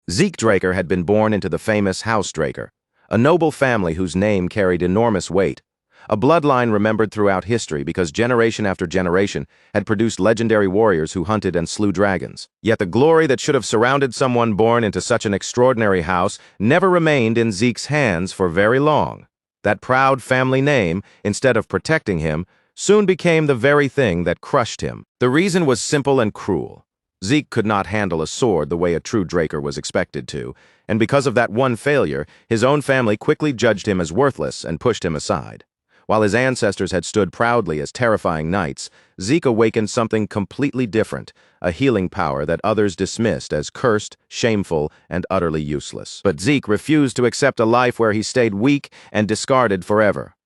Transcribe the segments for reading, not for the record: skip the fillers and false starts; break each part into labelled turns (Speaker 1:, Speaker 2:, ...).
Speaker 1: Zeke Draker had been born into the famous House Draker, a noble family whose name carried enormous weight, a bloodline remembered throughout history because generation after generation had produced legendary warriors who hunted and slew dragons. Yet the glory that should have surrounded someone born into such an extraordinary house never remained in Zeke's hands for very long. That proud family name, instead of protecting him, soon became the very thing that crushed him. The reason was simple and cruel. Zeke could not handle a sword the way a true Draker was expected to, and because of that one failure, his own family quickly judged him as worthless and pushed him aside. While his ancestors had stood proudly as terrifying knights, Zeke awakened something completely different, a healing power that others dismissed as cursed, shameful, and utterly useless. But Zeke refused to accept a life where he stayed weak and discarded forever.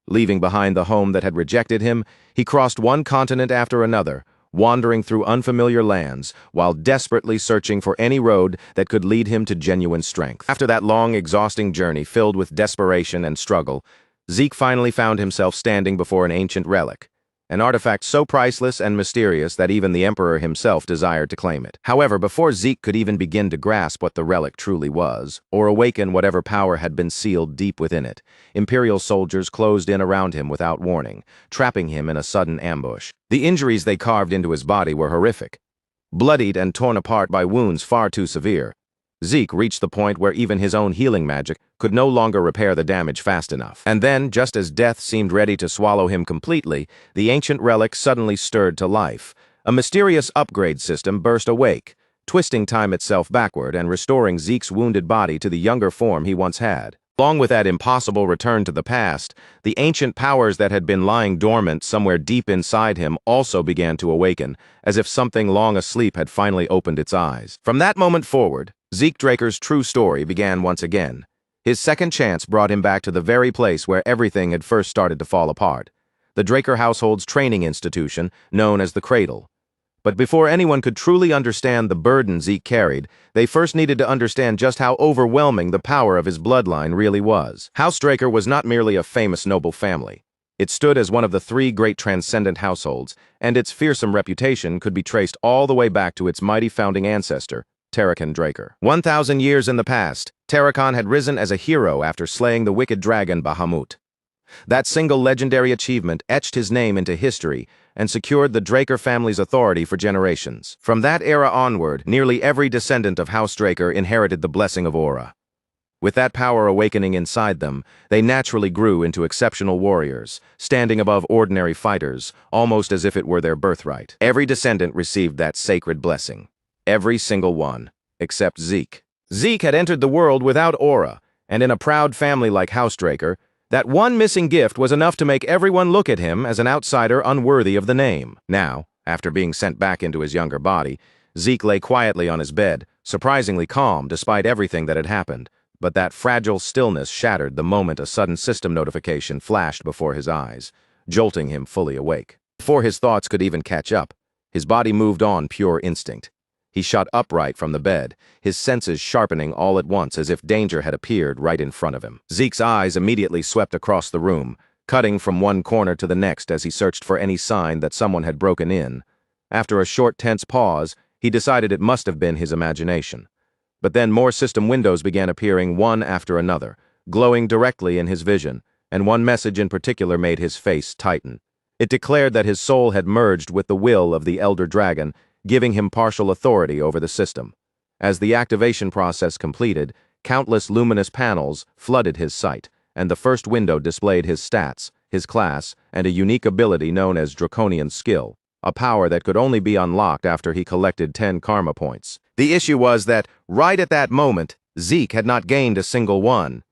Speaker 1: Leaving behind the home that had rejected him, he crossed one continent after another, wandering through unfamiliar lands while desperately searching for any road that could lead him to genuine strength. After that long, exhausting journey filled with desperation and struggle, Zeke finally found himself standing before an ancient relic, an artifact so priceless and mysterious that even the Emperor himself desired to claim it. However, before Zeke could even begin to grasp what the relic truly was, or awaken whatever power had been sealed deep within it, Imperial soldiers closed in around him without warning, trapping him in a sudden ambush. The injuries they carved into his body were horrific. Bloodied and torn apart by wounds far too severe, Zeke reached the point where even his own healing magic could no longer repair the damage fast enough. And then, just as death seemed ready to swallow him completely, the ancient relic suddenly stirred to life. A mysterious upgrade system burst awake, twisting time itself backward and restoring Zeke's wounded body to the younger form he once had. Along with that impossible return to the past, the ancient powers that had been lying dormant somewhere deep inside him also began to awaken, as if something long asleep had finally opened its eyes. From that moment forward, Zeke Draker's true story began once again. His second chance brought him back to the very place where everything had first started to fall apart, the Draker household's training institution, known as the Cradle. But before anyone could truly understand the burden Zeke carried, they first needed to understand just how overwhelming the power of his bloodline really was. House Draker was not merely a famous noble family. It stood as one of the three great transcendent households, and its fearsome reputation could be traced all the way back to its mighty founding ancestor, Tarakan Draker. 1,000 years in the past, Tarakan had risen as a hero after slaying the wicked dragon Bahamut. That single legendary achievement etched his name into history and secured the Draker family's authority for generations. From that era onward, nearly every descendant of House Draker inherited the blessing of Aura. With that power awakening inside them, they naturally grew into exceptional warriors, standing above ordinary fighters, almost as if it were their birthright. Every descendant received that sacred blessing. Every single one, except Zeke. Zeke had entered the world without Aura, and in a proud family like House Draker, that one missing gift was enough to make everyone look at him as an outsider unworthy of the name. Now, after being sent back into his younger body, Zeke lay quietly on his bed, surprisingly calm despite everything that had happened, but that fragile stillness shattered the moment a sudden system notification flashed before his eyes, jolting him fully awake. Before his thoughts could even catch up, his body moved on pure instinct. He shot upright from the bed, his senses sharpening all at once as if danger had appeared right in front of him. Zeke's eyes immediately swept across the room, cutting from one corner to the next as he searched for any sign that someone had broken in. After a short, tense pause, he decided it must have been his imagination. But then more system windows began appearing one after another, glowing directly in his vision, and one message in particular made his face tighten. It declared that his soul had merged with the will of the Elder Dragon, giving him partial authority over the system. As the activation process completed, countless luminous panels flooded his sight, and the first window displayed his stats, his class, and a unique ability known as Draconian Skill, a power that could only be unlocked after he collected 10 karma points. The issue was that, right at that moment, Zeke had not gained a single one.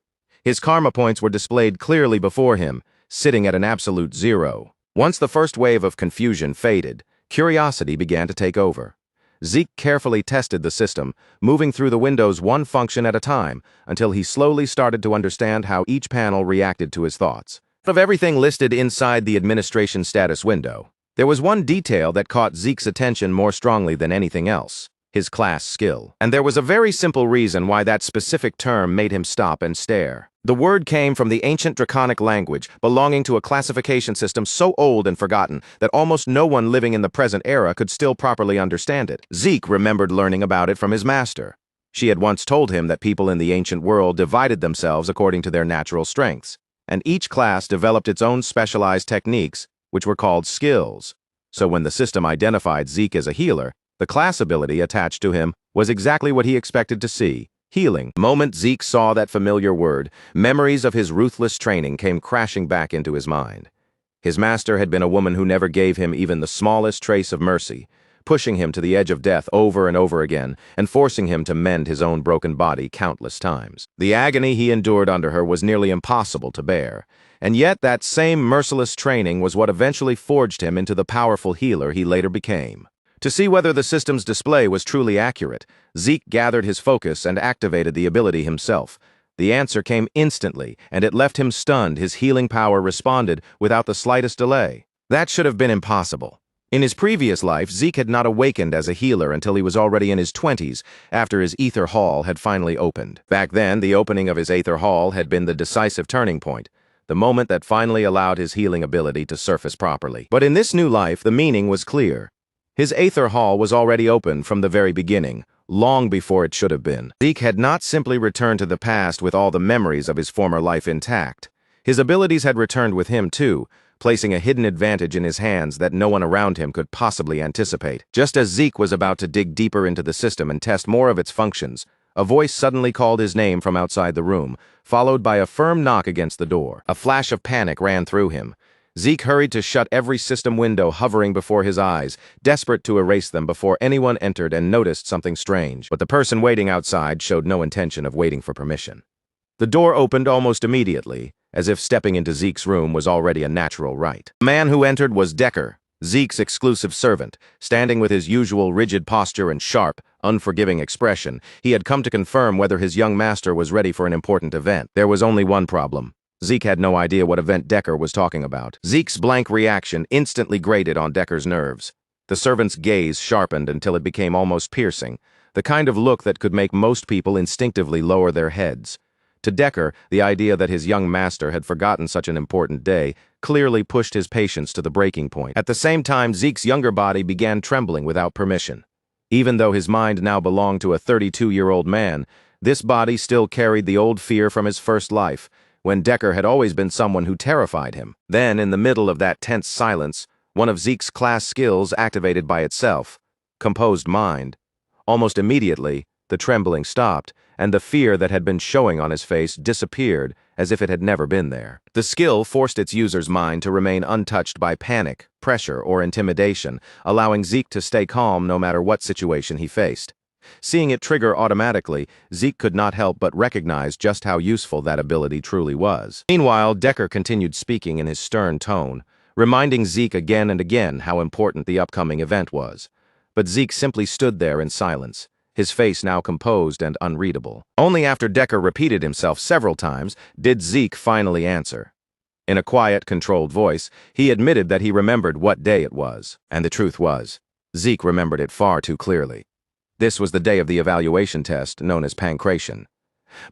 Speaker 1: His karma points were displayed clearly before him, sitting at an absolute 0. Once the first wave of confusion faded, curiosity began to take over. Zeke carefully tested the system, moving through the windows one function at a time, until he slowly started to understand how each panel reacted to his thoughts. Of everything listed inside the administration status window, there was one detail that caught Zeke's attention more strongly than anything else: his class skill. And there was a very simple reason why that specific term made him stop and stare. The word came from the ancient Draconic language, belonging to a classification system so old and forgotten that almost no one living in the present era could still properly understand it. Zeke remembered learning about it from his master. She had once told him that people in the ancient world divided themselves according to their natural strengths, and each class developed its own specialized techniques, which were called skills. So when the system identified Zeke as a healer, the class ability attached to him was exactly what he expected to see: healing. The moment Zeke saw that familiar word, memories of his ruthless training came crashing back into his mind. His master had been a woman who never gave him even the smallest trace of mercy, pushing him to the edge of death over and over again, and forcing him to mend his own broken body countless times. The agony he endured under her was nearly impossible to bear, and yet that same merciless training was what eventually forged him into the powerful healer he later became. To see whether the system's display was truly accurate, Zeke gathered his focus and activated the ability himself. The answer came instantly, and it left him stunned. His healing power responded without the slightest delay. That should have been impossible. In his previous life, Zeke had not awakened as a healer until he was already in his 20s, after his Aether Hall had finally opened. Back then, the opening of his Aether Hall had been the decisive turning point, the moment that finally allowed his healing ability to surface properly. But in this new life, the meaning was clear. His Aether Hall was already open from the very beginning, long before it should have been. Zeke had not simply returned to the past with all the memories of his former life intact. His abilities had returned with him, too, placing a hidden advantage in his hands that no one around him could possibly anticipate. Just as Zeke was about to dig deeper into the system and test more of its functions, a voice suddenly called his name from outside the room, followed by a firm knock against the door. A flash of panic ran through him. Zeke hurried to shut every system window hovering before his eyes, desperate to erase them before anyone entered, and noticed something strange. But the person waiting outside showed no intention of waiting for permission. The door opened almost immediately, as if stepping into Zeke's room was already a natural right. The man who entered was Decker, Zeke's exclusive servant. Standing with his usual rigid posture and sharp, unforgiving expression, he had come to confirm whether his young master was ready for an important event. There was only one problem. Zeke had no idea what event Decker was talking about. Zeke's blank reaction instantly grated on Decker's nerves. The servant's gaze sharpened until it became almost piercing, the kind of look that could make most people instinctively lower their heads. To Decker, the idea that his young master had forgotten such an important day clearly pushed his patience to the breaking point. At the same time, Zeke's younger body began trembling without permission. Even though his mind now belonged to a 32-year-old man, this body still carried the old fear from his first life, when Decker had always been someone who terrified him. Then, in the middle of that tense silence, one of Zeke's class skills activated by itself: composed mind. Almost immediately, the trembling stopped, and the fear that had been showing on his face disappeared as if it had never been there. The skill forced its user's mind to remain untouched by panic, pressure, or intimidation, allowing Zeke to stay calm no matter what situation he faced. Seeing it trigger automatically, Zeke could not help but recognize just how useful that ability truly was. Meanwhile, Decker continued speaking in his stern tone, reminding Zeke again and again how important the upcoming event was. But Zeke simply stood there in silence, his face now composed and unreadable. Only after Decker repeated himself several times did Zeke finally answer. In a quiet, controlled voice, he admitted that he remembered what day it was. And the truth was, Zeke remembered it far too clearly. This was the day of the evaluation test, known as pancration.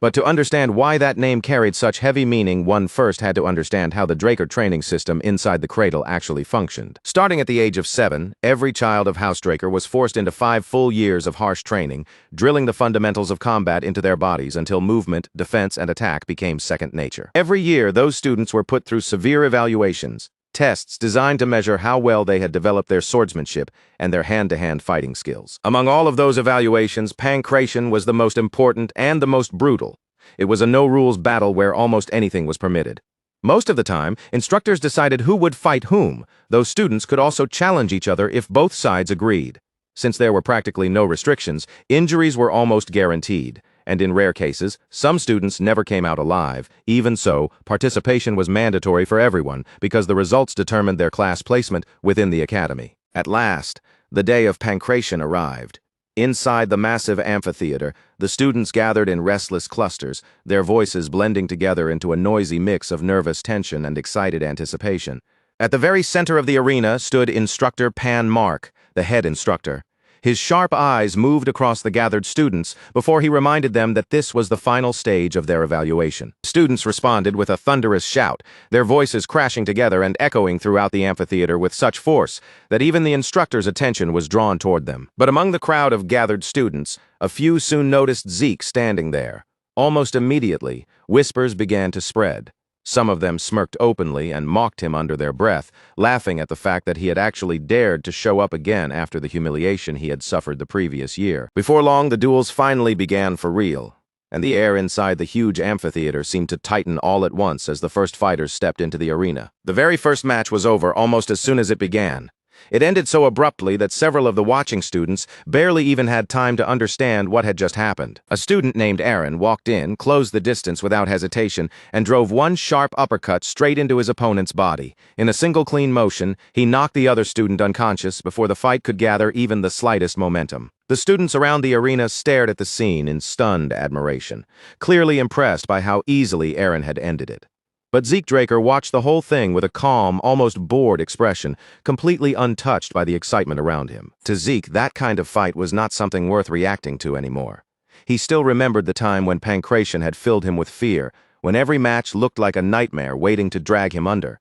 Speaker 1: But to understand why that name carried such heavy meaning, one first had to understand how the Draker training system inside the cradle actually functioned. Starting at the age of 7, every child of House Draker was forced into 5 full years of harsh training, drilling the fundamentals of combat into their bodies until movement, defense, and attack became second nature. Every year, those students were put through severe evaluations, tests designed to measure how well they had developed their swordsmanship and their hand-to-hand fighting skills. Among all of those evaluations, pancration was the most important and the most brutal. It was a no-rules battle where almost anything was permitted. Most of the time, instructors decided who would fight whom, though students could also challenge each other if both sides agreed. Since there were practically no restrictions, injuries were almost guaranteed, and in rare cases, some students never came out alive. Even so, participation was mandatory for everyone because the results determined their class placement within the academy. At last, the day of pancration arrived. Inside the massive amphitheater, the students gathered in restless clusters, their voices blending together into a noisy mix of nervous tension and excited anticipation. At the very center of the arena stood Instructor Pan Mark, the head instructor. His sharp eyes moved across the gathered students before he reminded them that this was the final stage of their evaluation. Students responded with a thunderous shout, their voices crashing together and echoing throughout the amphitheater with such force that even the instructor's attention was drawn toward them. But among the crowd of gathered students, a few soon noticed Zeke standing there. Almost immediately, whispers began to spread. Some of them smirked openly and mocked him under their breath, laughing at the fact that he had actually dared to show up again after the humiliation he had suffered the previous year. Before long, the duels finally began for real, and the air inside the huge amphitheater seemed to tighten all at once as the first fighters stepped into the arena. The very first match was over almost as soon as it began. It ended so abruptly that several of the watching students barely even had time to understand what had just happened. A student named Aaron walked in, closed the distance without hesitation, and drove one sharp uppercut straight into his opponent's body. In a single clean motion, he knocked the other student unconscious before the fight could gather even the slightest momentum. The students around the arena stared at the scene in stunned admiration, clearly impressed by how easily Aaron had ended it. But Zeke Draker watched the whole thing with a calm, almost bored expression, completely untouched by the excitement around him. To Zeke, that kind of fight was not something worth reacting to anymore. He still remembered the time when pancreation had filled him with fear, when every match looked like a nightmare waiting to drag him under.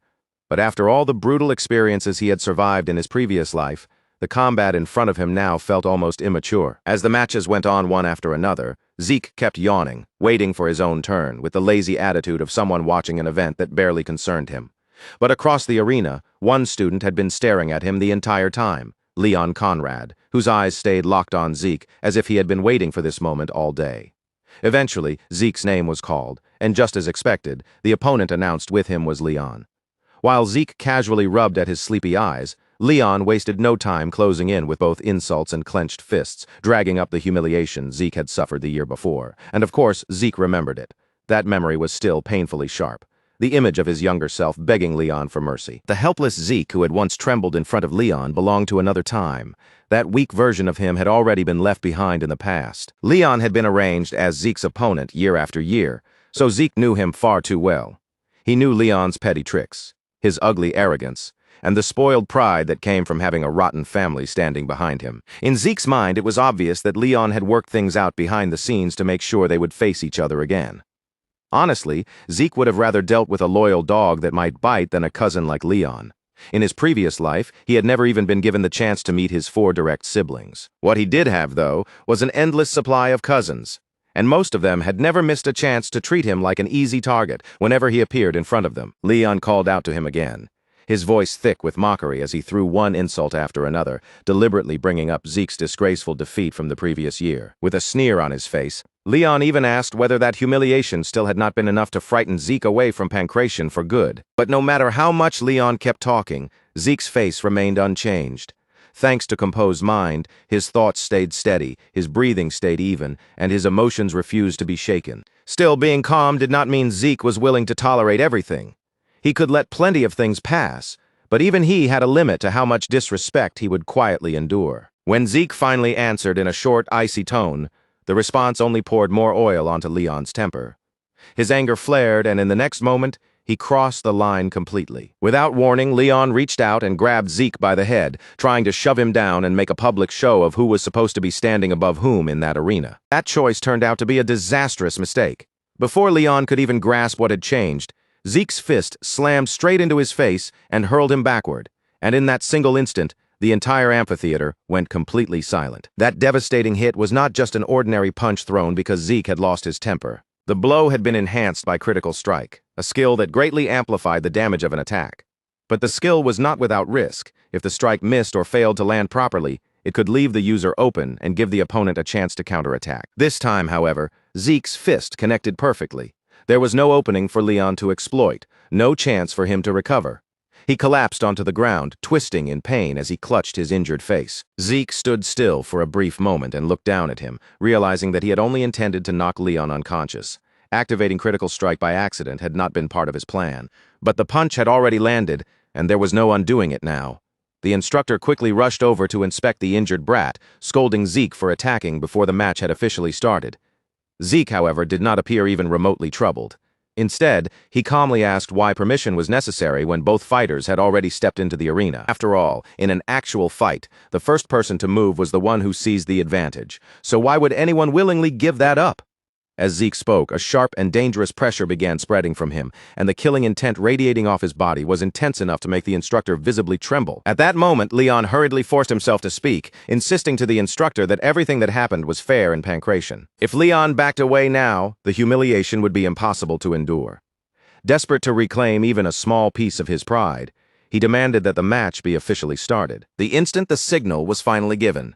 Speaker 1: But after all the brutal experiences he had survived in his previous life, the combat in front of him now felt almost immature. As the matches went on one after another, Zeke kept yawning, waiting for his own turn, with the lazy attitude of someone watching an event that barely concerned him. But across the arena, one student had been staring at him the entire time, Leon Conrad, whose eyes stayed locked on Zeke as if he had been waiting for this moment all day. Eventually, Zeke's name was called, and just as expected, the opponent announced with him was Leon. While Zeke casually rubbed at his sleepy eyes, Leon wasted no time closing in with both insults and clenched fists, dragging up the humiliation Zeke had suffered the year before. And of course, Zeke remembered it. That memory was still painfully sharp. The image of his younger self begging Leon for mercy. The helpless Zeke who had once trembled in front of Leon belonged to another time. That weak version of him had already been left behind in the past. Leon had been arranged as Zeke's opponent year after year, so Zeke knew him far too well. He knew Leon's petty tricks, his ugly arrogance, and the spoiled pride that came from having a rotten family standing behind him. In Zeke's mind, it was obvious that Leon had worked things out behind the scenes to make sure they would face each other again. Honestly, Zeke would have rather dealt with a loyal dog that might bite than a cousin like Leon. In his previous life, he had never even been given the chance to meet his 4 direct siblings. What he did have, though, was an endless supply of cousins, and most of them had never missed a chance to treat him like an easy target whenever he appeared in front of them. Leon called out to him again, his voice thick with mockery as he threw one insult after another, deliberately bringing up Zeke's disgraceful defeat from the previous year. With a sneer on his face, Leon even asked whether that humiliation still had not been enough to frighten Zeke away from pancreation for good. But no matter how much Leon kept talking, Zeke's face remained unchanged. Thanks to composed mind, his thoughts stayed steady, his breathing stayed even, and his emotions refused to be shaken. Still, being calm did not mean Zeke was willing to tolerate everything. He could let plenty of things pass, but even he had a limit to how much disrespect he would quietly endure. When Zeke finally answered in a short, icy tone, the response only poured more oil onto Leon's temper. His anger flared, and in the next moment, he crossed the line completely. Without warning, Leon reached out and grabbed Zeke by the head, trying to shove him down and make a public show of who was supposed to be standing above whom in that arena. That choice turned out to be a disastrous mistake. Before Leon could even grasp what had changed, Zeke's fist slammed straight into his face and hurled him backward, and in that single instant, the entire amphitheater went completely silent. That devastating hit was not just an ordinary punch thrown because Zeke had lost his temper. The blow had been enhanced by critical strike, a skill that greatly amplified the damage of an attack. But the skill was not without risk. If the strike missed or failed to land properly, it could leave the user open and give the opponent a chance to counterattack. This time, however, Zeke's fist connected perfectly. There was no opening for Leon to exploit, no chance for him to recover. He collapsed onto the ground, twisting in pain as he clutched his injured face. Zeke stood still for a brief moment and looked down at him, realizing that he had only intended to knock Leon unconscious. Activating critical strike by accident had not been part of his plan, but the punch had already landed, and there was no undoing it now. The instructor quickly rushed over to inspect the injured brat, scolding Zeke for attacking before the match had officially started. Zeke, however, did not appear even remotely troubled. Instead, he calmly asked why permission was necessary when both fighters had already stepped into the arena. After all, in an actual fight, the first person to move was the one who seized the advantage. So why would anyone willingly give that up? As Zeke spoke, a sharp and dangerous pressure began spreading from him, and the killing intent radiating off his body was intense enough to make the instructor visibly tremble. At that moment, Leon hurriedly forced himself to speak, insisting to the instructor that everything that happened was fair and pancration. If Leon backed away now, the humiliation would be impossible to endure. Desperate to reclaim even a small piece of his pride, he demanded that the match be officially started. The instant the signal was finally given,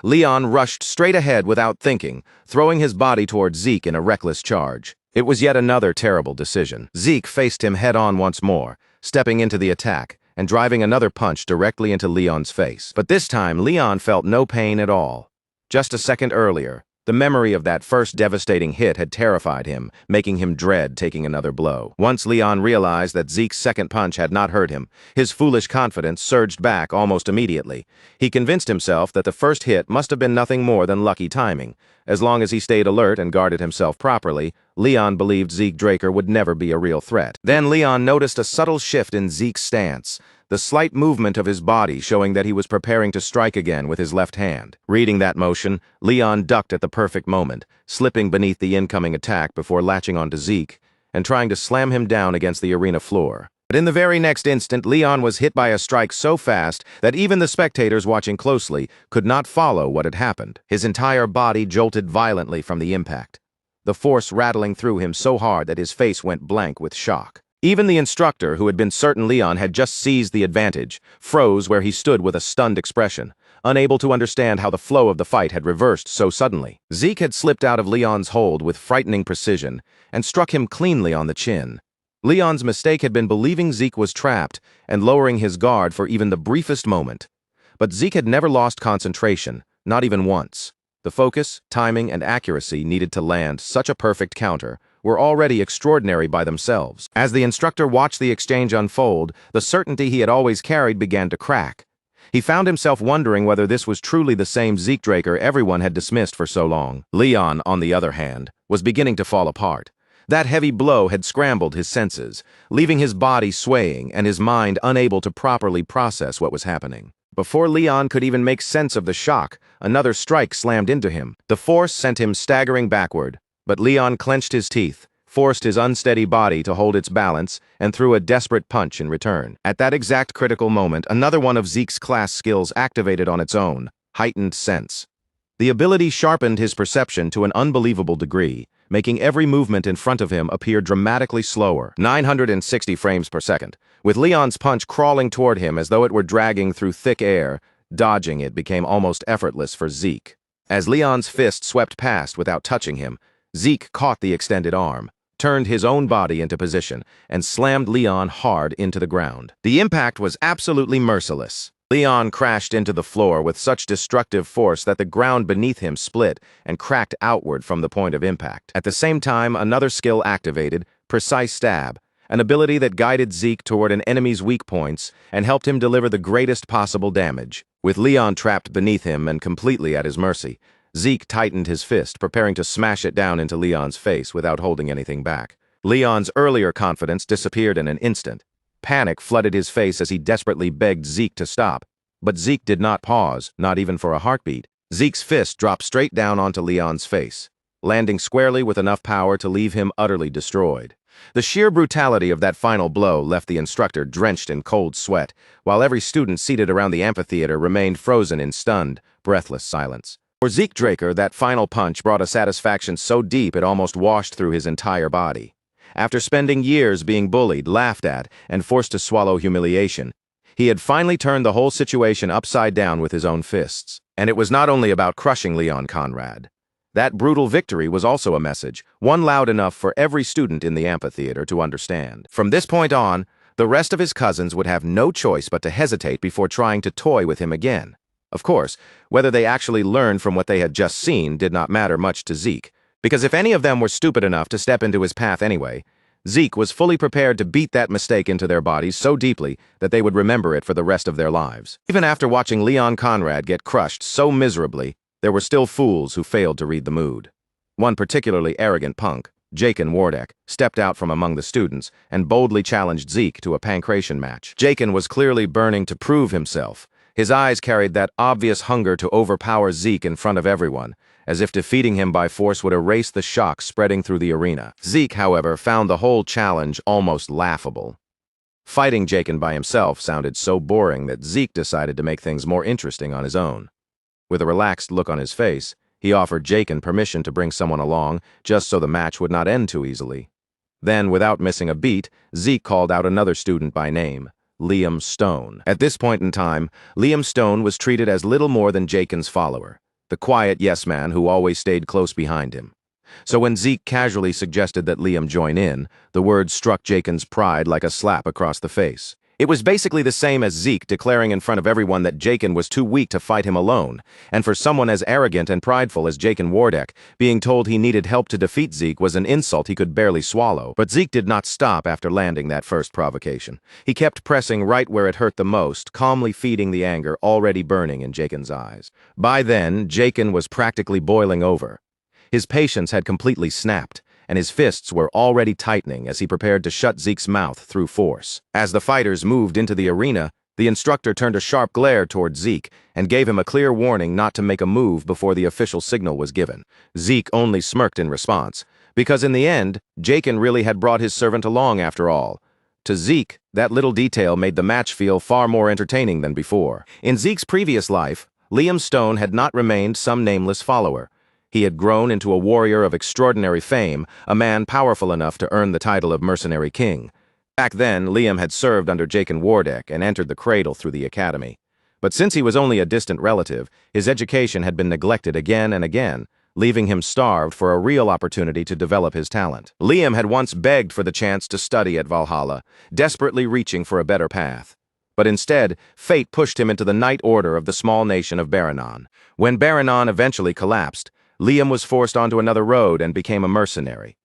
Speaker 1: Leon rushed straight ahead without thinking, throwing his body toward Zeke in a reckless charge. It was yet another terrible decision. Zeke faced him head-on once more, stepping into the attack and driving another punch directly into Leon's face. But this time, Leon felt no pain at all. Just a second earlier, the memory of that first devastating hit had terrified him, making him dread taking another blow. Once Leon realized that Zeke's second punch had not hurt him, his foolish confidence surged back almost immediately. He convinced himself that the first hit must have been nothing more than lucky timing. As long as he stayed alert and guarded himself properly, Leon believed Zeke Draker would never be a real threat. Then Leon noticed a subtle shift in Zeke's stance, the slight movement of his body showing that he was preparing to strike again with his left hand. Reading that motion, Leon ducked at the perfect moment, slipping beneath the incoming attack before latching onto Zeke and trying to slam him down against the arena floor. But in the very next instant, Leon was hit by a strike so fast that even the spectators watching closely could not follow what had happened. His entire body jolted violently from the impact, the force rattling through him so hard that his face went blank with shock. Even the instructor, who had been certain Leon had just seized the advantage, froze where he stood with a stunned expression, unable to understand how the flow of the fight had reversed so suddenly. Zeke had slipped out of Leon's hold with frightening precision and struck him cleanly on the chin. Leon's mistake had been believing Zeke was trapped and lowering his guard for even the briefest moment. But Zeke had never lost concentration, not even once. The focus, timing, and accuracy needed to land such a perfect counter were already extraordinary by themselves. As the instructor watched the exchange unfold, the certainty he had always carried began to crack. He found himself wondering whether this was truly the same Zeke Draker everyone had dismissed for so long. Leon, on the other hand, was beginning to fall apart. That heavy blow had scrambled his senses, leaving his body swaying and his mind unable to properly process what was happening. Before Leon could even make sense of the shock, another strike slammed into him. The force sent him staggering backward, but Leon clenched his teeth, forced his unsteady body to hold its balance, and threw a desperate punch in return. At that exact critical moment, another one of Zeke's class skills activated on its own, heightened sense. The ability sharpened his perception to an unbelievable degree, making every movement in front of him appear dramatically slower, 960 frames per second. With Leon's punch crawling toward him as though it were dragging through thick air, dodging it became almost effortless for Zeke. As Leon's fist swept past without touching him, Zeke caught the extended arm, turned his own body into position, and slammed Leon hard into the ground. The impact was absolutely merciless. Leon crashed into the floor with such destructive force that the ground beneath him split and cracked outward from the point of impact. At the same time, another skill activated, Precise Stab, an ability that guided Zeke toward an enemy's weak points and helped him deliver the greatest possible damage. With Leon trapped beneath him and completely at his mercy, Zeke tightened his fist, preparing to smash it down into Leon's face without holding anything back. Leon's earlier confidence disappeared in an instant. Panic flooded his face as he desperately begged Zeke to stop. But Zeke did not pause, not even for a heartbeat. Zeke's fist dropped straight down onto Leon's face, landing squarely with enough power to leave him utterly destroyed. The sheer brutality of that final blow left the instructor drenched in cold sweat, while every student seated around the amphitheater remained frozen in stunned, breathless silence. For Zeke Draker, that final punch brought a satisfaction so deep it almost washed through his entire body. After spending years being bullied, laughed at, and forced to swallow humiliation, he had finally turned the whole situation upside down with his own fists. And it was not only about crushing Leon Conrad. That brutal victory was also a message, one loud enough for every student in the amphitheater to understand. From this point on, the rest of his cousins would have no choice but to hesitate before trying to toy with him again. Of course, whether they actually learned from what they had just seen did not matter much to Zeke, because if any of them were stupid enough to step into his path anyway, Zeke was fully prepared to beat that mistake into their bodies so deeply that they would remember it for the rest of their lives. Even after watching Leon Conrad get crushed so miserably, there were still fools who failed to read the mood. One particularly arrogant punk, Jaken Wardek, stepped out from among the students and boldly challenged Zeke to a pancration match. Jaken was clearly burning to prove himself. His eyes carried that obvious hunger to overpower Zeke in front of everyone, as if defeating him by force would erase the shock spreading through the arena. Zeke, however, found the whole challenge almost laughable. Fighting Jaken by himself sounded so boring that Zeke decided to make things more interesting on his own. With a relaxed look on his face, he offered Jaken permission to bring someone along, just so the match would not end too easily. Then, without missing a beat, Zeke called out another student by name, Liam Stone. At this point in time, Liam Stone was treated as little more than Jaken's follower, the quiet yes-man who always stayed close behind him. So when Zeke casually suggested that Liam join in, the words struck Jaken's pride like a slap across the face. It was basically the same as Zeke declaring in front of everyone that Jaken was too weak to fight him alone, and for someone as arrogant and prideful as Jaken Wardek, being told he needed help to defeat Zeke was an insult he could barely swallow. But Zeke did not stop after landing that first provocation. He kept pressing right where it hurt the most, calmly feeding the anger already burning in Jaken's eyes. By then, Jaken was practically boiling over. His patience had completely snapped, and his fists were already tightening as he prepared to shut Zeke's mouth through force. As the fighters moved into the arena, the instructor turned a sharp glare toward Zeke and gave him a clear warning not to make a move before the official signal was given. Zeke only smirked in response, because in the end, Jaken really had brought his servant along after all. To Zeke, that little detail made the match feel far more entertaining than before. In Zeke's previous life, Liam Stone had not remained some nameless follower. He had grown into a warrior of extraordinary fame, a man powerful enough to earn the title of mercenary king. Back then, Liam had served under Jaken Wardek and entered the cradle through the academy. But since he was only a distant relative, his education had been neglected again and again, leaving him starved for a real opportunity to develop his talent. Liam had once begged for the chance to study at Valhalla, desperately reaching for a better path. But instead, fate pushed him into the Knight Order of the small nation of Baranon. When Baranon eventually collapsed, Liam was forced onto another road and became a mercenary.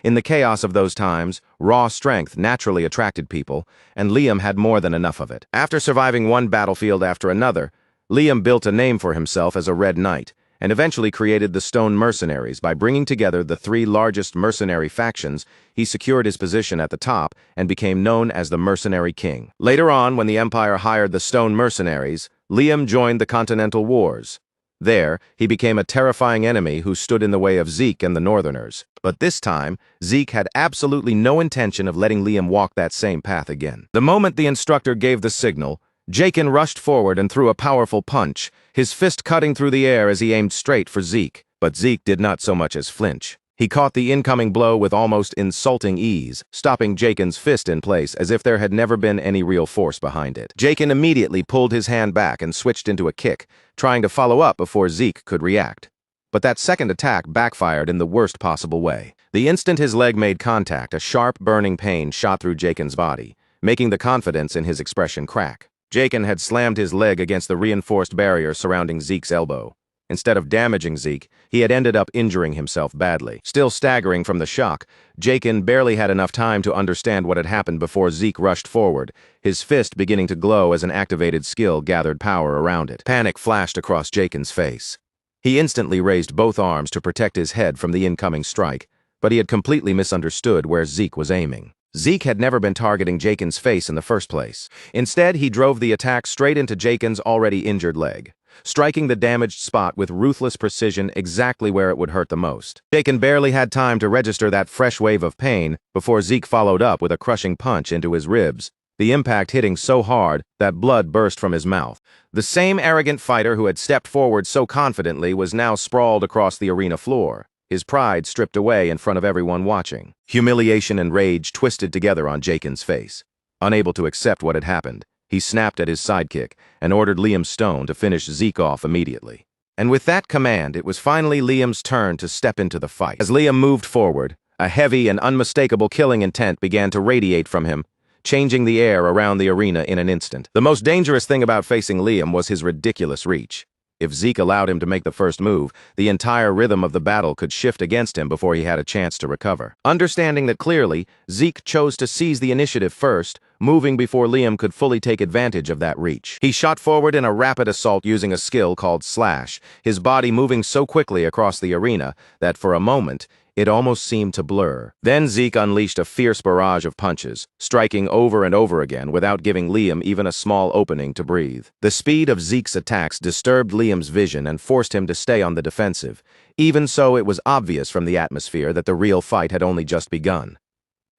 Speaker 1: In the chaos of those times, raw strength naturally attracted people, and Liam had more than enough of it. After surviving one battlefield after another, Liam built a name for himself as a Red Knight, and eventually created the Stone Mercenaries. By bringing together the three largest mercenary factions, he secured his position at the top and became known as the Mercenary King. Later on, when the Empire hired the Stone Mercenaries, Liam joined the Continental Wars. There, he became a terrifying enemy who stood in the way of Zeke and the Northerners. But this time, Zeke had absolutely no intention of letting Liam walk that same path again. The moment the instructor gave the signal, Jaken rushed forward and threw a powerful punch, his fist cutting through the air as he aimed straight for Zeke. But Zeke did not so much as flinch. He caught the incoming blow with almost insulting ease, stopping Jaken's fist in place as if there had never been any real force behind it. Jaken immediately pulled his hand back and switched into a kick, trying to follow up before Zeke could react. But that second attack backfired in the worst possible way. The instant his leg made contact, a sharp, burning pain shot through Jaken's body, making the confidence in his expression crack. Jaken had slammed his leg against the reinforced barrier surrounding Zeke's elbow. Instead of damaging Zeke, he had ended up injuring himself badly. Still staggering from the shock, Jaken barely had enough time to understand what had happened before Zeke rushed forward, his fist beginning to glow as an activated skill gathered power around it. Panic flashed across Jaken's face. He instantly raised both arms to protect his head from the incoming strike, but he had completely misunderstood where Zeke was aiming. Zeke had never been targeting Jaken's face in the first place. Instead, he drove the attack straight into Jaken's already injured leg, striking the damaged spot with ruthless precision exactly where it would hurt the most. Jaken barely had time to register that fresh wave of pain before Zeke followed up with a crushing punch into his ribs, the impact hitting so hard that blood burst from his mouth. The same arrogant fighter who had stepped forward so confidently was now sprawled across the arena floor, his pride stripped away in front of everyone watching. Humiliation and rage twisted together on Jaken's face. Unable to accept what had happened, he snapped at his sidekick and ordered Liam Stone to finish Zeke off immediately. And with that command, it was finally Liam's turn to step into the fight. As Liam moved forward, a heavy and unmistakable killing intent began to radiate from him, changing the air around the arena in an instant. The most dangerous thing about facing Liam was his ridiculous reach. If Zeke allowed him to make the first move, the entire rhythm of the battle could shift against him before he had a chance to recover. Understanding that clearly, Zeke chose to seize the initiative first, moving before Liam could fully take advantage of that reach. He shot forward in a rapid assault using a skill called Slash, his body moving so quickly across the arena that, for a moment, It almost seemed to blur. Then Zeke unleashed a fierce barrage of punches, striking over and over again without giving Liam even a small opening to breathe. The speed of Zeke's attacks disturbed Liam's vision and forced him to stay on the defensive. Even so, it was obvious from the atmosphere that the real fight had only just begun.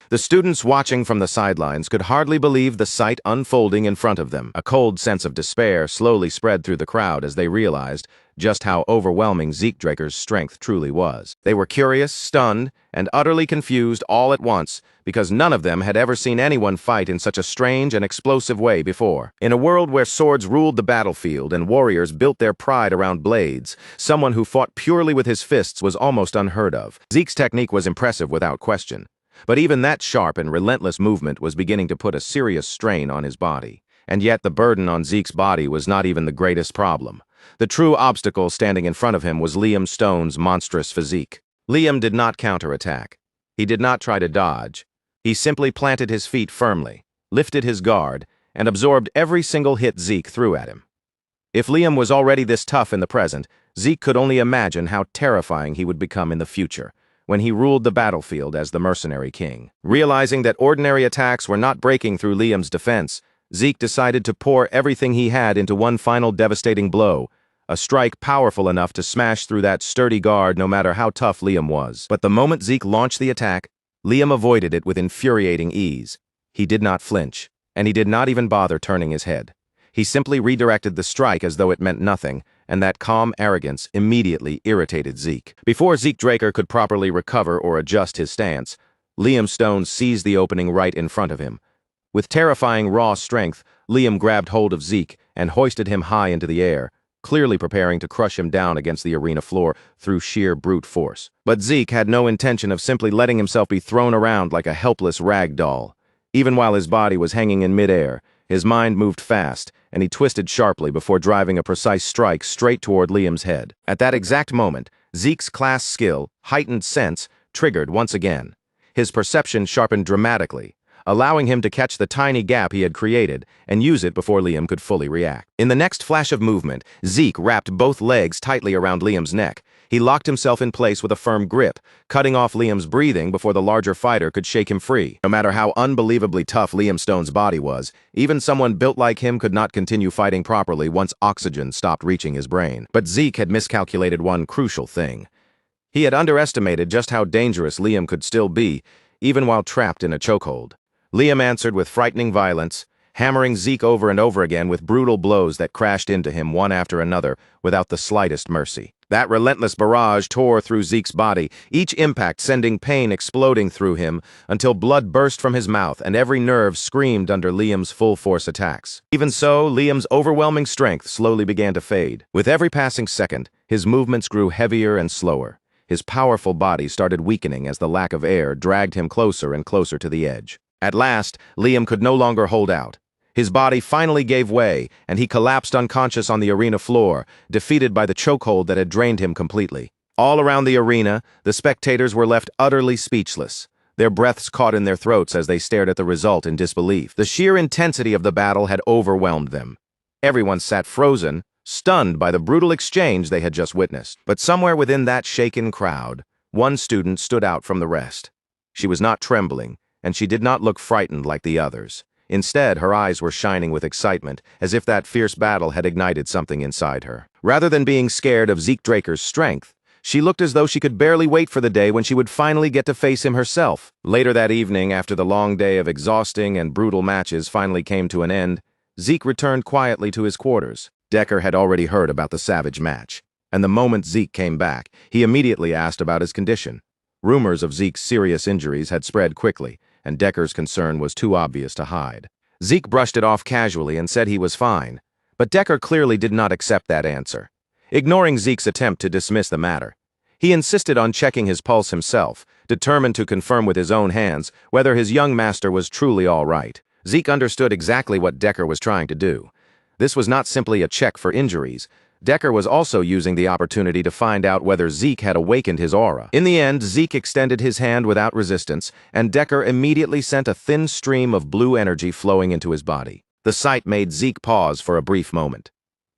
Speaker 1: The students watching from the sidelines could hardly believe the sight unfolding in front of them. A cold sense of despair slowly spread through the crowd as they realized just how overwhelming Zeke Draker's strength truly was. They were curious, stunned, and utterly confused all at once because none of them had ever seen anyone fight in such a strange and explosive way before. In a world where swords ruled the battlefield and warriors built their pride around blades, someone who fought purely with his fists was almost unheard of. Zeke's technique was impressive without question. But even that sharp and relentless movement was beginning to put a serious strain on his body. And yet the burden on Zeke's body was not even the greatest problem. The true obstacle standing in front of him was Liam Stone's monstrous physique. Liam did not counterattack. He did not try to dodge. He simply planted his feet firmly, lifted his guard, and absorbed every single hit Zeke threw at him. If Liam was already this tough in the present, Zeke could only imagine how terrifying he would become in the future, when he ruled the battlefield as the mercenary king. Realizing that ordinary attacks were not breaking through Liam's defense, Zeke decided to pour everything he had into one final devastating blow, a strike powerful enough to smash through that sturdy guard no matter how tough Liam was. But the moment Zeke launched the attack, Liam avoided it with infuriating ease. He did not flinch, and he did not even bother turning his head. He simply redirected the strike as though it meant nothing, and that calm arrogance immediately irritated Zeke. Before Zeke Draker could properly recover or adjust his stance, Liam Stone seized the opening right in front of him. With terrifying raw strength, Liam grabbed hold of Zeke and hoisted him high into the air, clearly preparing to crush him down against the arena floor through sheer brute force. But Zeke had no intention of simply letting himself be thrown around like a helpless rag doll. Even while his body was hanging in midair, his mind moved fast, and he twisted sharply before driving a precise strike straight toward Liam's head. At that exact moment, Zeke's class skill, heightened sense, triggered once again. His perception sharpened dramatically, allowing him to catch the tiny gap he had created and use it before Liam could fully react. In the next flash of movement, Zeke wrapped both legs tightly around Liam's neck. He locked himself in place with a firm grip, cutting off Liam's breathing before the larger fighter could shake him free. No matter how unbelievably tough Liam Stone's body was, even someone built like him could not continue fighting properly once oxygen stopped reaching his brain. But Zeke had miscalculated one crucial thing. He had underestimated just how dangerous Liam could still be, even while trapped in a chokehold. Liam answered with frightening violence, hammering Zeke over and over again with brutal blows that crashed into him one after another without the slightest mercy. That relentless barrage tore through Zeke's body, each impact sending pain exploding through him until blood burst from his mouth and every nerve screamed under Liam's full-force attacks. Even so, Liam's overwhelming strength slowly began to fade. With every passing second, his movements grew heavier and slower. His powerful body started weakening as the lack of air dragged him closer and closer to the edge. At last, Liam could no longer hold out. His body finally gave way, and he collapsed unconscious on the arena floor, defeated by the chokehold that had drained him completely. All around the arena, the spectators were left utterly speechless, their breaths caught in their throats as they stared at the result in disbelief. The sheer intensity of the battle had overwhelmed them. Everyone sat frozen, stunned by the brutal exchange they had just witnessed. But somewhere within that shaken crowd, one student stood out from the rest. She was not trembling, and she did not look frightened like the others. Instead, her eyes were shining with excitement, as if that fierce battle had ignited something inside her. Rather than being scared of Zeke Draker's strength, she looked as though she could barely wait for the day when she would finally get to face him herself. Later that evening, after the long day of exhausting and brutal matches finally came to an end, Zeke returned quietly to his quarters. Decker had already heard about the savage match, and the moment Zeke came back, he immediately asked about his condition. Rumors of Zeke's serious injuries had spread quickly, and Decker's concern was too obvious to hide. Zeke brushed it off casually and said he was fine, but Decker clearly did not accept that answer. Ignoring Zeke's attempt to dismiss the matter, he insisted on checking his pulse himself, determined to confirm with his own hands whether his young master was truly all right. Zeke understood exactly what Decker was trying to do. This was not simply a check for injuries. Decker was also using the opportunity to find out whether Zeke had awakened his aura. In the end, Zeke extended his hand without resistance, and Decker immediately sent a thin stream of blue energy flowing into his body. The sight made Zeke pause for a brief moment.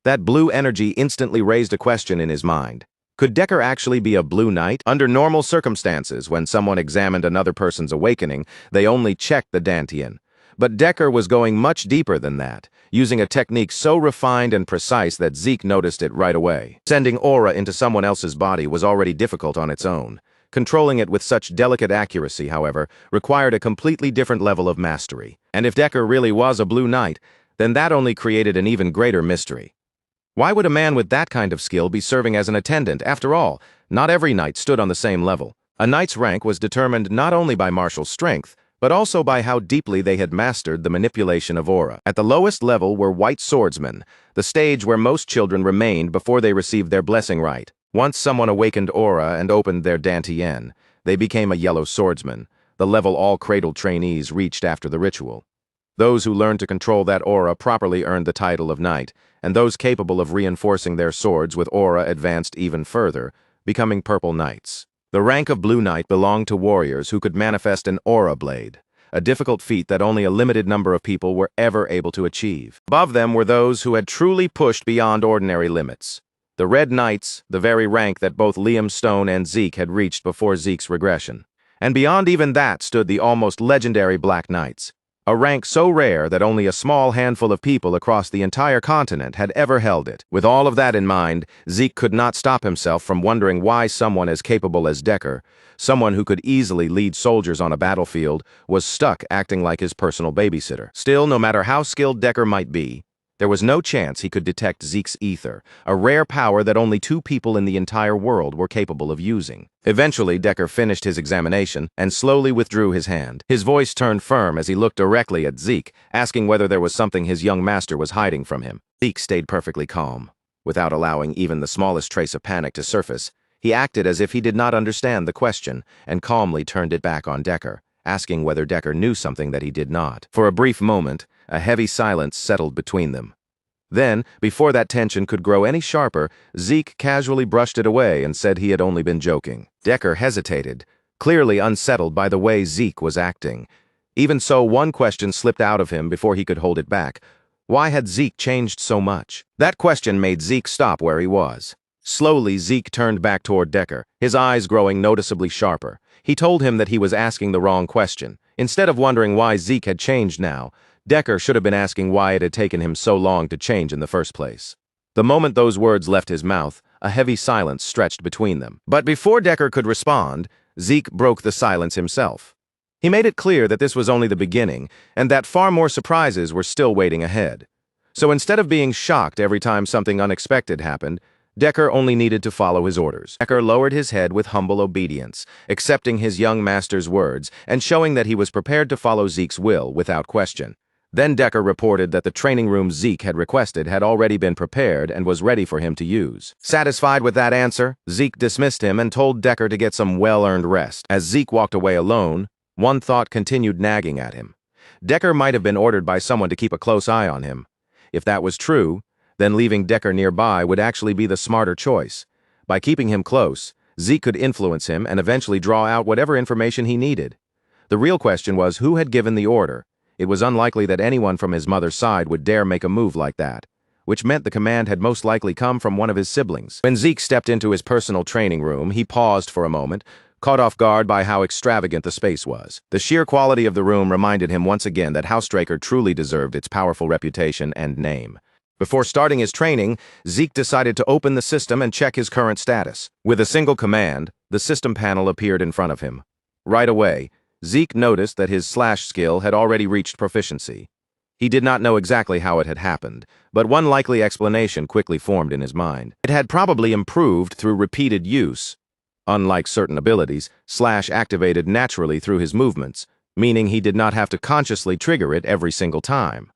Speaker 1: That blue energy instantly raised a question in his mind. Could Decker actually be a blue knight? Under normal circumstances, when someone examined another person's awakening, they only checked the dantian. But Decker was going much deeper than that, using a technique so refined and precise that Zeke noticed it right away. Sending aura into someone else's body was already difficult on its own. Controlling it with such delicate accuracy, however, required a completely different level of mastery. And if Decker really was a blue knight, then that only created an even greater mystery. Why would a man with that kind of skill be serving as an attendant? After all, not every knight stood on the same level. A knight's rank was determined not only by martial strength, but also by how deeply they had mastered the manipulation of aura. At the lowest level were white swordsmen, the stage where most children remained before they received their blessing rite. Once someone awakened aura and opened their dantian, they became a yellow swordsman, the level all cradle trainees reached after the ritual. Those who learned to control that aura properly earned the title of knight, and those capable of reinforcing their swords with aura advanced even further, becoming purple knights. The rank of blue knight belonged to warriors who could manifest an aura blade, a difficult feat that only a limited number of people were ever able to achieve. Above them were those who had truly pushed beyond ordinary limits. The Red Knights, the very rank that both Liam Stone and Zeke had reached before Zeke's regression. And beyond even that stood the almost legendary Black Knights, a rank so rare that only a small handful of people across the entire continent had ever held it. With all of that in mind, Zeke could not stop himself from wondering why someone as capable as Decker, someone who could easily lead soldiers on a battlefield, was stuck acting like his personal babysitter. Still, no matter how skilled Decker might be, there was no chance he could detect Zeke's ether, a rare power that only 2 people in the entire world were capable of using. Eventually, Decker finished his examination and slowly withdrew his hand. His voice turned firm as he looked directly at Zeke, asking whether there was something his young master was hiding from him. Zeke stayed perfectly calm. Without allowing even the smallest trace of panic to surface, he acted as if he did not understand the question and calmly turned it back on Decker, asking whether Decker knew something that he did not. For a brief moment, a heavy silence settled between them. Then, before that tension could grow any sharper, Zeke casually brushed it away and said he had only been joking. Decker hesitated, clearly unsettled by the way Zeke was acting. Even so, one question slipped out of him before he could hold it back. Why had Zeke changed so much? That question made Zeke stop where he was. Slowly, Zeke turned back toward Decker, his eyes growing noticeably sharper. He told him that he was asking the wrong question. Instead of wondering why Zeke had changed now, Decker should have been asking why it had taken him so long to change in the first place. The moment those words left his mouth, a heavy silence stretched between them. But before Decker could respond, Zeke broke the silence himself. He made it clear that this was only the beginning, and that far more surprises were still waiting ahead. So instead of being shocked every time something unexpected happened, Decker only needed to follow his orders. Decker lowered his head with humble obedience, accepting his young master's words and showing that he was prepared to follow Zeke's will without question. Then Decker reported that the training room Zeke had requested had already been prepared and was ready for him to use. Satisfied with that answer, Zeke dismissed him and told Decker to get some well-earned rest. As Zeke walked away alone, one thought continued nagging at him. Decker might have been ordered by someone to keep a close eye on him. If that was true, then leaving Decker nearby would actually be the smarter choice. By keeping him close, Zeke could influence him and eventually draw out whatever information he needed. The real question was who had given the order. It was unlikely that anyone from his mother's side would dare make a move like that, which meant the command had most likely come from one of his siblings. When Zeke stepped into his personal training room, he paused for a moment, caught off guard by how extravagant the space was. The sheer quality of the room reminded him once again that Housebreaker truly deserved its powerful reputation and name. Before starting his training, Zeke decided to open the system and check his current status. With a single command, the system panel appeared in front of him. Right away, Zeke noticed that his slash skill had already reached proficiency. He did not know exactly how it had happened, but one likely explanation quickly formed in his mind. It had probably improved through repeated use. Unlike certain abilities, slash activated naturally through his movements, meaning he did not have to consciously trigger it every single time.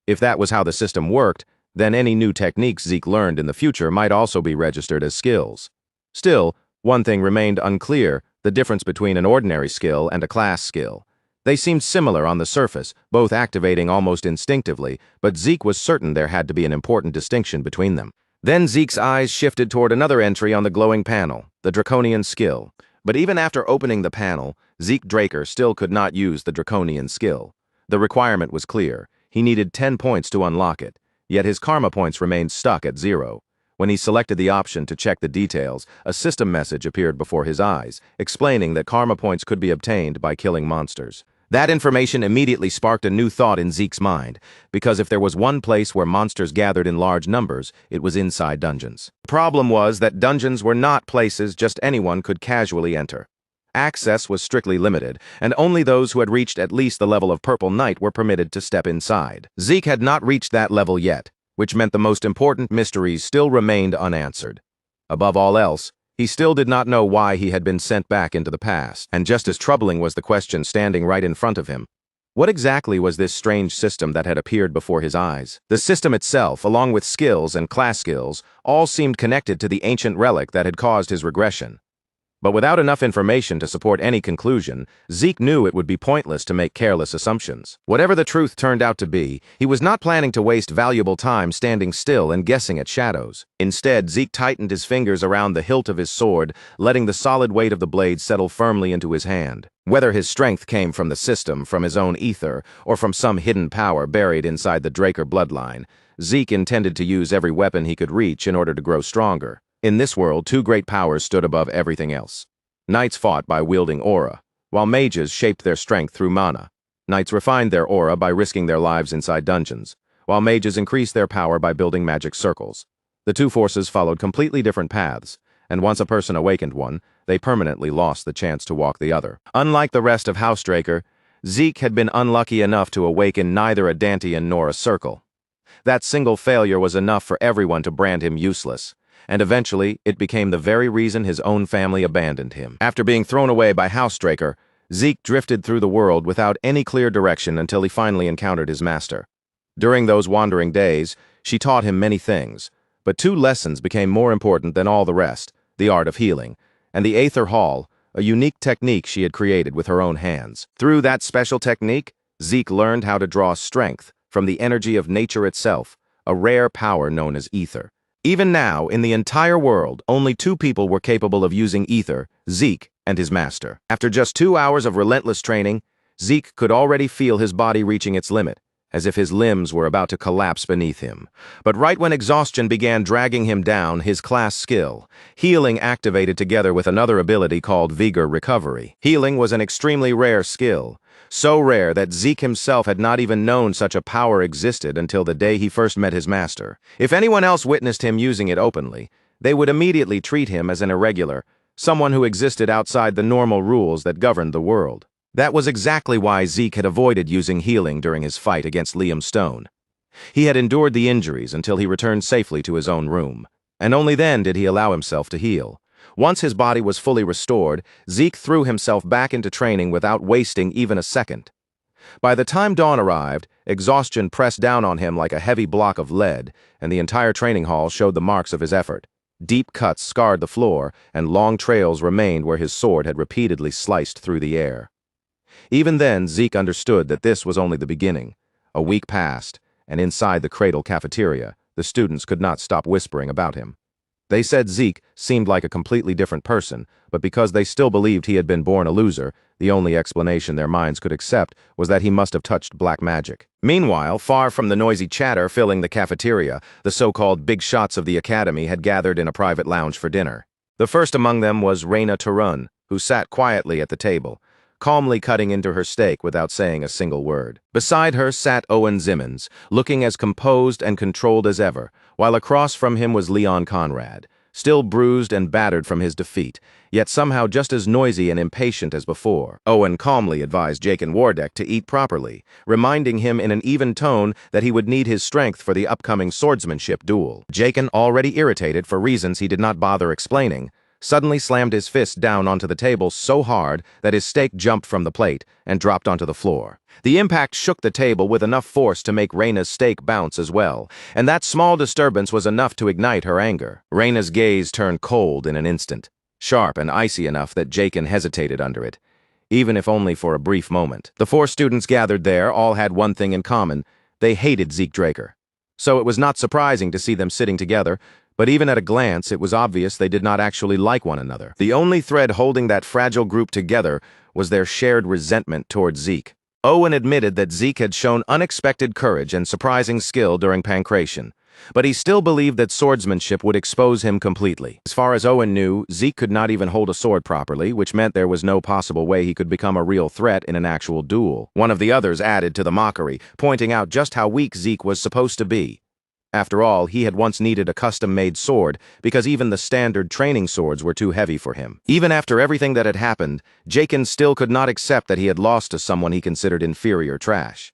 Speaker 1: If that was how the system worked, then any new techniques Zeke learned in the future might also be registered as skills. Still, one thing remained unclear: the difference between an ordinary skill and a class skill. They seemed similar on the surface, both activating almost instinctively, but Zeke was certain there had to be an important distinction between them. Then Zeke's eyes shifted toward another entry on the glowing panel, the Draconian skill. But even after opening the panel, Zeke Draker still could not use the Draconian skill. The requirement was clear. He needed 10 points to unlock it, yet his karma points remained stuck at 0. When he selected the option to check the details, a system message appeared before his eyes, explaining that karma points could be obtained by killing monsters. That information immediately sparked a new thought in Zeke's mind, because if there was one place where monsters gathered in large numbers, it was inside dungeons. The problem was that dungeons were not places just anyone could casually enter. Access was strictly limited, and only those who had reached at least the level of Purple Knight were permitted to step inside. Zeke had not reached that level yet, which meant the most important mysteries still remained unanswered. Above all else, he still did not know why he had been sent back into the past, and just as troubling was the question standing right in front of him. What exactly was this strange system that had appeared before his eyes? The system itself, along with skills and class skills, all seemed connected to the ancient relic that had caused his regression. But without enough information to support any conclusion, Zeke knew it would be pointless to make careless assumptions. Whatever the truth turned out to be, he was not planning to waste valuable time standing still and guessing at shadows. Instead, Zeke tightened his fingers around the hilt of his sword, letting the solid weight of the blade settle firmly into his hand. Whether his strength came from the system, from his own ether, or from some hidden power buried inside the Draker bloodline, Zeke intended to use every weapon he could reach in order to grow stronger. In this world, two great powers stood above everything else. Knights fought by wielding aura, while mages shaped their strength through mana. Knights refined their aura by risking their lives inside dungeons, while mages increased their power by building magic circles. The two forces followed completely different paths, and once a person awakened one, they permanently lost the chance to walk the other. Unlike the rest of Housedraker, Zeke had been unlucky enough to awaken neither a Dantean nor a Circle. That single failure was enough for everyone to brand him useless, and eventually it became the very reason his own family abandoned him. After being thrown away by Housedraker, Zeke drifted through the world without any clear direction until he finally encountered his master. During those wandering days, she taught him many things, but two lessons became more important than all the rest: the art of healing, and the Aether Hall, a unique technique she had created with her own hands. Through that special technique, Zeke learned how to draw strength from the energy of nature itself, a rare power known as ether. Even now, in the entire world, only two people were capable of using ether, Zeke and his master. After just 2 hours of relentless training, Zeke could already feel his body reaching its limit, as if his limbs were about to collapse beneath him. But right when exhaustion began dragging him down, his class skill, healing, activated together with another ability called Vigor Recovery. Healing was an extremely rare skill, so rare that Zeke himself had not even known such a power existed until the day he first met his master. If anyone else witnessed him using it openly, they would immediately treat him as an irregular, someone who existed outside the normal rules that governed the world. That was exactly why Zeke had avoided using healing during his fight against Liam Stone. He had endured the injuries until he returned safely to his own room, and only then did he allow himself to heal. Once his body was fully restored, Zeke threw himself back into training without wasting even a second. By the time dawn arrived, exhaustion pressed down on him like a heavy block of lead, and the entire training hall showed the marks of his effort. Deep cuts scarred the floor, and long trails remained where his sword had repeatedly sliced through the air. Even then, Zeke understood that this was only the beginning. A week passed, and inside the Cradle cafeteria, the students could not stop whispering about him. They said Zeke seemed like a completely different person, but because they still believed he had been born a loser, the only explanation their minds could accept was that he must have touched black magic. Meanwhile, far from the noisy chatter filling the cafeteria, the so-called big shots of the academy had gathered in a private lounge for dinner. The first among them was Raina Turun, who sat quietly at the table, calmly cutting into her steak without saying a single word. Beside her sat Owen Zimmons, looking as composed and controlled as ever, while across from him was Leon Conrad, still bruised and battered from his defeat, yet somehow just as noisy and impatient as before. Owen calmly advised Jaken Wardek to eat properly, reminding him in an even tone that he would need his strength for the upcoming swordsmanship duel. Jaken, already irritated for reasons he did not bother explaining, suddenly slammed his fist down onto the table so hard that his steak jumped from the plate and dropped onto the floor. The impact shook the table with enough force to make Raina's steak bounce as well, and that small disturbance was enough to ignite her anger. Raina's gaze turned cold in an instant, sharp and icy enough that Jaken hesitated under it, even if only for a brief moment. The 4 students gathered there all had one thing in common: they hated Zeke Draker. So it was not surprising to see them sitting together, but even at a glance it was obvious they did not actually like one another. The only thread holding that fragile group together was their shared resentment towards Zeke. Owen admitted that Zeke had shown unexpected courage and surprising skill during pancration, But he still believed that swordsmanship would expose him completely. As far as Owen knew, Zeke could not even hold a sword properly, which meant there was no possible way he could become a real threat in an actual duel. One of the others added to the mockery, pointing out just how weak Zeke was supposed to be. After all, he had once needed a custom-made sword because even the standard training swords were too heavy for him. Even after everything that had happened, Jaken still could not accept that he had lost to someone he considered inferior trash.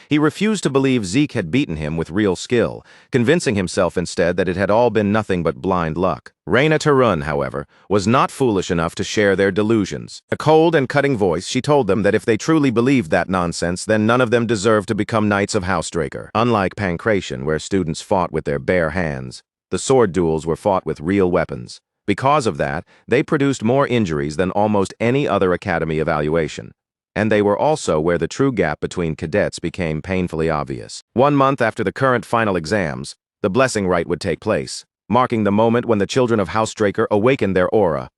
Speaker 1: He refused to believe Zeke had beaten him with real skill, convincing himself instead that it had all been nothing but blind luck. Reyna Tarun, however, was not foolish enough to share their delusions. In a cold and cutting voice, she told them that if they truly believed that nonsense, then none of them deserved to become Knights of Housedraker. Unlike Pancration, where students fought with their bare hands, the sword duels were fought with real weapons. Because of that, they produced more injuries than almost any other academy evaluation. And they were also where the true gap between cadets became painfully obvious. 1 month after the current final exams, the blessing rite would take place, marking the moment when the children of Housedraker awakened their aura.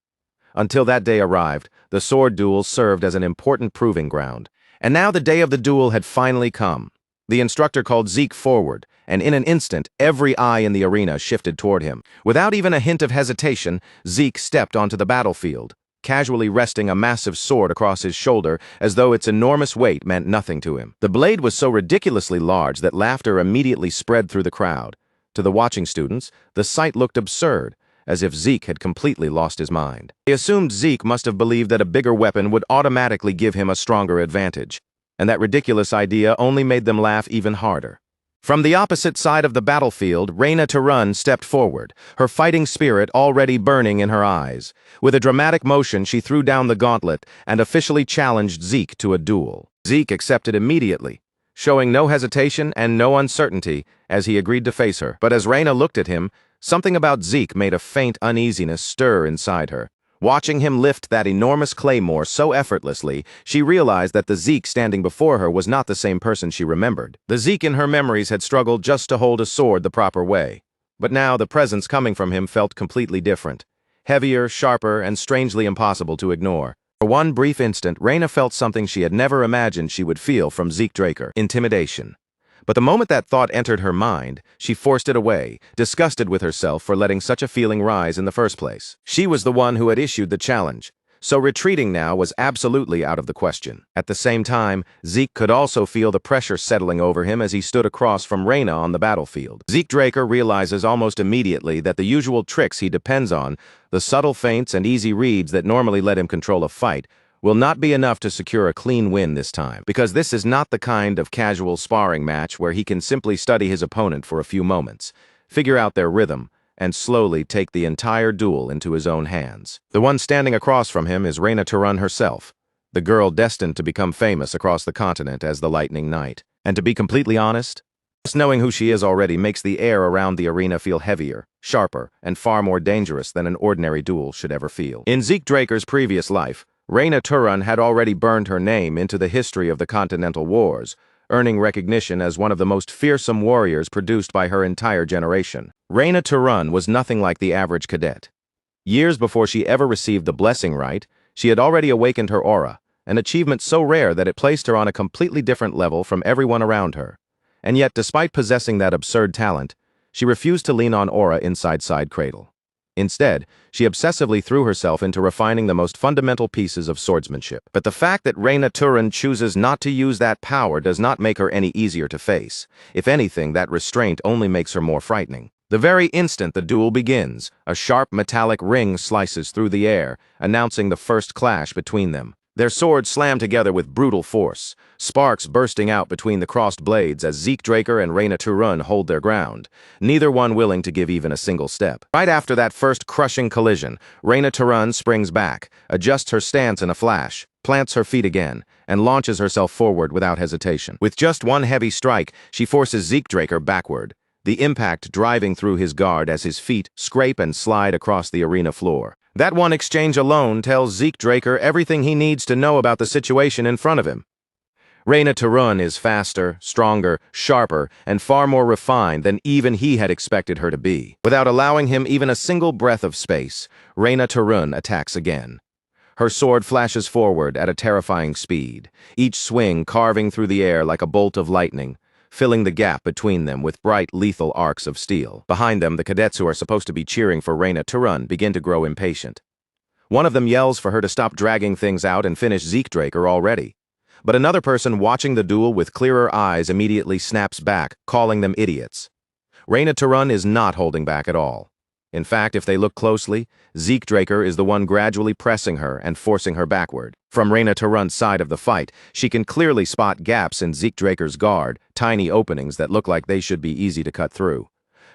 Speaker 1: Until that day arrived, the sword duels served as an important proving ground. And now the day of the duel had finally come. The instructor called Zeke forward, and in an instant, every eye in the arena shifted toward him. Without even a hint of hesitation, Zeke stepped onto the battlefield, casually resting a massive sword across his shoulder as though its enormous weight meant nothing to him. The blade was so ridiculously large that laughter immediately spread through the crowd. To the watching students, the sight looked absurd, as if Zeke had completely lost his mind. They assumed Zeke must have believed that a bigger weapon would automatically give him a stronger advantage, and that ridiculous idea only made them laugh even harder. From the opposite side of the battlefield, Reyna Tarun stepped forward, her fighting spirit already burning in her eyes. With a dramatic motion, she threw down the gauntlet and officially challenged Zeke to a duel. Zeke accepted immediately, showing no hesitation and no uncertainty as he agreed to face her. But as Reyna looked at him, something about Zeke made a faint uneasiness stir inside her. Watching him lift that enormous claymore so effortlessly, she realized that the Zeke standing before her was not the same person she remembered. The Zeke in her memories had struggled just to hold a sword the proper way. But now the presence coming from him felt completely different. Heavier, sharper, and strangely impossible to ignore. For one brief instant, Reyna felt something she had never imagined she would feel from Zeke Draker: intimidation. But the moment that thought entered her mind, she forced it away, disgusted with herself for letting such a feeling rise in the first place. She was the one who had issued the challenge, so retreating now was absolutely out of the question. At the same time, Zeke could also feel the pressure settling over him as he stood across from Reyna on the battlefield. Zeke Draker realizes almost immediately that the usual tricks he depends on, the subtle feints and easy reads that normally let him control a fight, will not be enough to secure a clean win this time, because this is not the kind of casual sparring match where he can simply study his opponent for a few moments, figure out their rhythm, and slowly take the entire duel into his own hands. The one standing across from him is Reyna Tarun herself, the girl destined to become famous across the continent as the Lightning Knight. And to be completely honest, just knowing who she is already makes the air around the arena feel heavier, sharper, and far more dangerous than an ordinary duel should ever feel. In Zeke Draker's previous life, Reyna Tarun had already burned her name into the history of the Continental Wars, earning recognition as one of the most fearsome warriors produced by her entire generation. Reyna Tarun was nothing like the average cadet. Years before she ever received the blessing rite, she had already awakened her aura, an achievement so rare that it placed her on a completely different level from everyone around her. And yet, despite possessing that absurd talent, she refused to lean on aura inside Side Cradle. Instead, she obsessively threw herself into refining the most fundamental pieces of swordsmanship. But the fact that Reyna Tarun chooses not to use that power does not make her any easier to face. If anything, that restraint only makes her more frightening. The very instant the duel begins, a sharp metallic ring slices through the air, announcing the first clash between them. Their swords slam together with brutal force, sparks bursting out between the crossed blades as Zeke Draker and Reyna Tarun hold their ground, neither one willing to give even a single step. Right after that first crushing collision, Reyna Tarun springs back, adjusts her stance in a flash, plants her feet again, and launches herself forward without hesitation. With just one heavy strike, she forces Zeke Draker backward, the impact driving through his guard as his feet scrape and slide across the arena floor. That one exchange alone tells Zeke Draker everything he needs to know about the situation in front of him. Reyna Tarun is faster, stronger, sharper, and far more refined than even he had expected her to be. Without allowing him even a single breath of space, Reyna Tarun attacks again. Her sword flashes forward at a terrifying speed, each swing carving through the air like a bolt of lightning, filling the gap between them with bright, lethal arcs of steel. Behind them, the cadets who are supposed to be cheering for Reina to run begin to grow impatient. One of them yells for her to stop dragging things out and finish Zeke Draker already. But another person watching the duel with clearer eyes immediately snaps back, calling them idiots. Reina to run is not holding back at all. In fact, if they look closely, Zeke Draker is the one gradually pressing her and forcing her backward. From Reina to run's side of the fight, she can clearly spot gaps in Zeke Draker's guard, tiny openings that look like they should be easy to cut through.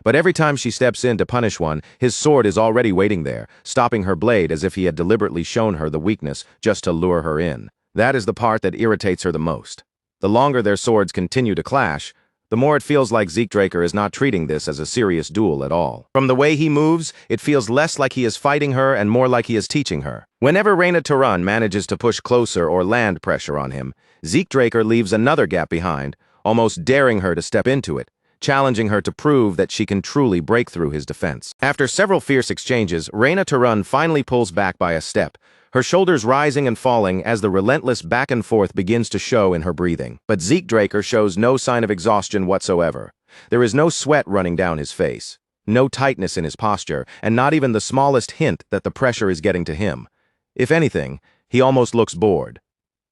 Speaker 1: But every time she steps in to punish one, his sword is already waiting there, stopping her blade as if he had deliberately shown her the weakness just to lure her in. That is the part that irritates her the most. The longer their swords continue to clash, the more it feels like Zeke Draker is not treating this as a serious duel at all. From the way he moves, it feels less like he is fighting her and more like he is teaching her. Whenever Reina to run manages to push closer or land pressure on him, Zeke Draker leaves another gap behind, almost daring her to step into it, challenging her to prove that she can truly break through his defense. After several fierce exchanges, Reina to run finally pulls back by a step, her shoulders rising and falling as the relentless back and forth begins to show in her breathing. But Zeke Draker shows no sign of exhaustion whatsoever. There is no sweat running down his face, no tightness in his posture, and not even the smallest hint that the pressure is getting to him. If anything, he almost looks bored.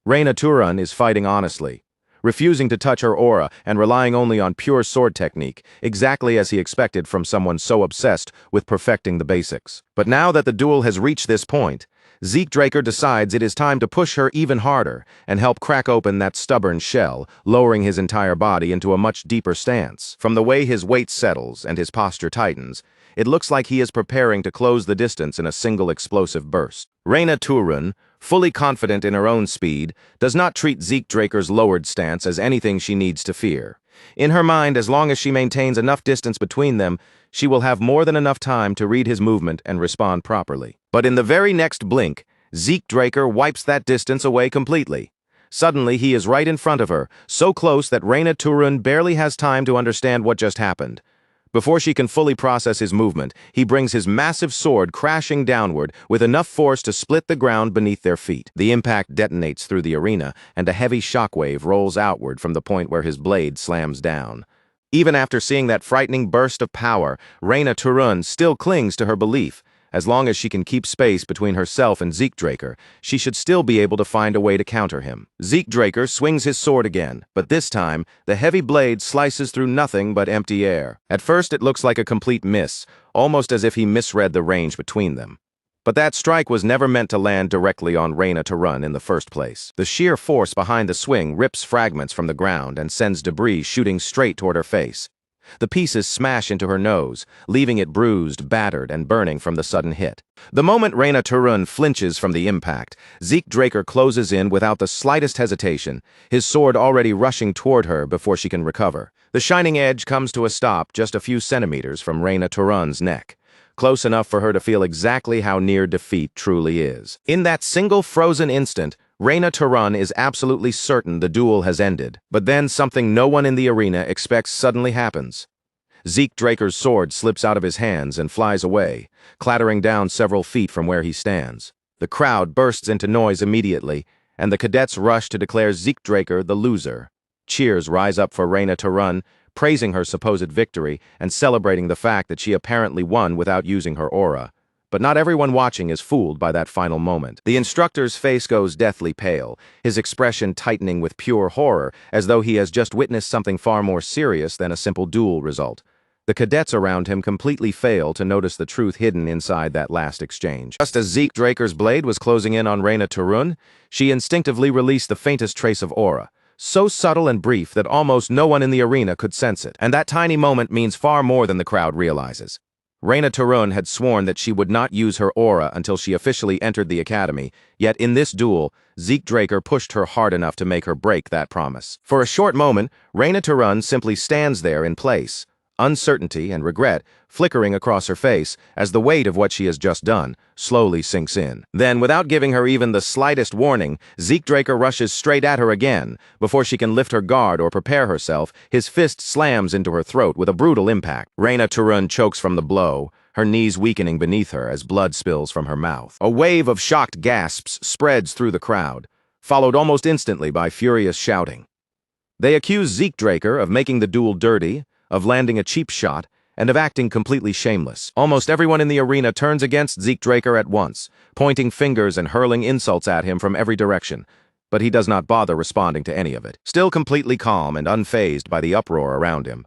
Speaker 1: Reina to run is fighting honestly, refusing to touch her aura and relying only on pure sword technique, exactly as he expected from someone so obsessed with perfecting the basics. But now that the duel has reached this point, Zeke Draker decides it is time to push her even harder and help crack open that stubborn shell, lowering his entire body into a much deeper stance. From the way his weight settles and his posture tightens, it looks like he is preparing to close the distance in a single explosive burst. Reina to run, fully confident in her own speed, does not treat Zeke Draker's lowered stance as anything she needs to fear. In her mind, as long as she maintains enough distance between them, she will have more than enough time to read his movement and respond properly. But in the very next blink, Zeke Draker wipes that distance away completely. Suddenly, he is right in front of her, so close that Reina to run barely has time to understand what just happened. Before she can fully process his movement, he brings his massive sword crashing downward with enough force to split the ground beneath their feet. The impact detonates through the arena, and a heavy shockwave rolls outward from the point where his blade slams down. Even after seeing that frightening burst of power, Reina to run still clings to her belief. As long as she can keep space between herself and Zeke Draker, she should still be able to find a way to counter him. Zeke Draker swings his sword again, but this time, the heavy blade slices through nothing but empty air. At first, it looks like a complete miss, almost as if he misread the range between them. But that strike was never meant to land directly on Reina to run in the first place. The sheer force behind the swing rips fragments from the ground and sends debris shooting straight toward her face. The pieces smash into her nose, leaving it bruised, battered, and burning from the sudden hit. The moment Reina to run flinches from the impact, Zeke Draker closes in without the slightest hesitation, his sword already rushing toward her before she can recover. The shining edge comes to a stop just a few centimeters from Reina to run's neck, close enough for her to feel exactly how near defeat truly is. In that single frozen instant, Reina to run is absolutely certain the duel has ended, but then something no one in the arena expects suddenly happens. Zeke Draker's sword slips out of his hands and flies away, clattering down several feet from where he stands. The crowd bursts into noise immediately, and the cadets rush to declare Zeke Draker the loser. Cheers rise up for Reina to run, praising her supposed victory and celebrating the fact that she apparently won without using her aura. But not everyone watching is fooled by that final moment. The instructor's face goes deathly pale, his expression tightening with pure horror, as though he has just witnessed something far more serious than a simple duel result. The cadets around him completely fail to notice the truth hidden inside that last exchange. Just as Zeke Draker's blade was closing in on Reina to run, she instinctively released the faintest trace of aura, so subtle and brief that almost no one in the arena could sense it. And that tiny moment means far more than the crowd realizes. Reina to run had sworn that she would not use her aura until she officially entered the academy, yet in this duel, Zeke Draker pushed her hard enough to make her break that promise. For a short moment, Reina to run simply stands there in place, uncertainty and regret flickering across her face as the weight of what she has just done slowly sinks in. Then, without giving her even the slightest warning, Zeke Draker rushes straight at her again. Before she can lift her guard or prepare herself, his fist slams into her throat with a brutal impact. Reina to run chokes from the blow, her knees weakening beneath her as blood spills from her mouth. A wave of shocked gasps spreads through the crowd, followed almost instantly by furious shouting. They accuse Zeke Draker of making the duel dirty, of landing a cheap shot, and of acting completely shameless. Almost everyone in the arena turns against Zeke Draker at once, pointing fingers and hurling insults at him from every direction, but he does not bother responding to any of it. Still completely calm and unfazed by the uproar around him,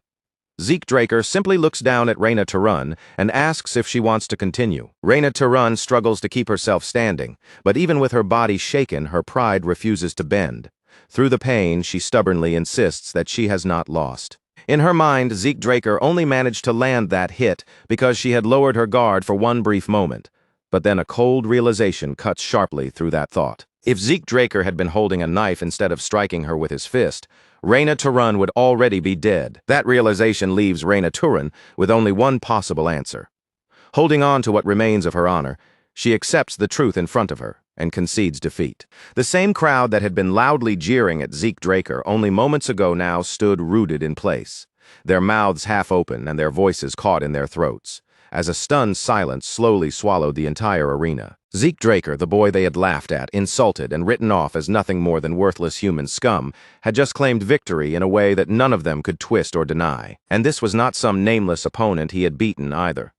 Speaker 1: Zeke Draker simply looks down at Reina Turun and asks if she wants to continue. Reina Turun struggles to keep herself standing, but even with her body shaken, her pride refuses to bend. Through the pain, she stubbornly insists that she has not lost. In her mind, Zeke Draker only managed to land that hit because she had lowered her guard for one brief moment. But then a cold realization cuts sharply through that thought. If Zeke Draker had been holding a knife instead of striking her with his fist, Reina Turun would already be dead. That realization leaves Reina Turun with only one possible answer. Holding on to what remains of her honor, she accepts the truth in front of her and concedes defeat. The same crowd that had been loudly jeering at Zeke Draker only moments ago now stood rooted in place, their mouths half open and their voices caught in their throats, as a stunned silence slowly swallowed the entire arena. Zeke Draker, the boy they had laughed at, insulted, and written off as nothing more than worthless human scum, had just claimed victory in a way that none of them could twist or deny. And this was not some nameless opponent he had beaten either.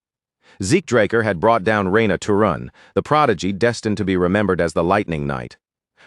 Speaker 1: Zeke Draker had brought down Reina Turun, the prodigy destined to be remembered as the Lightning Knight.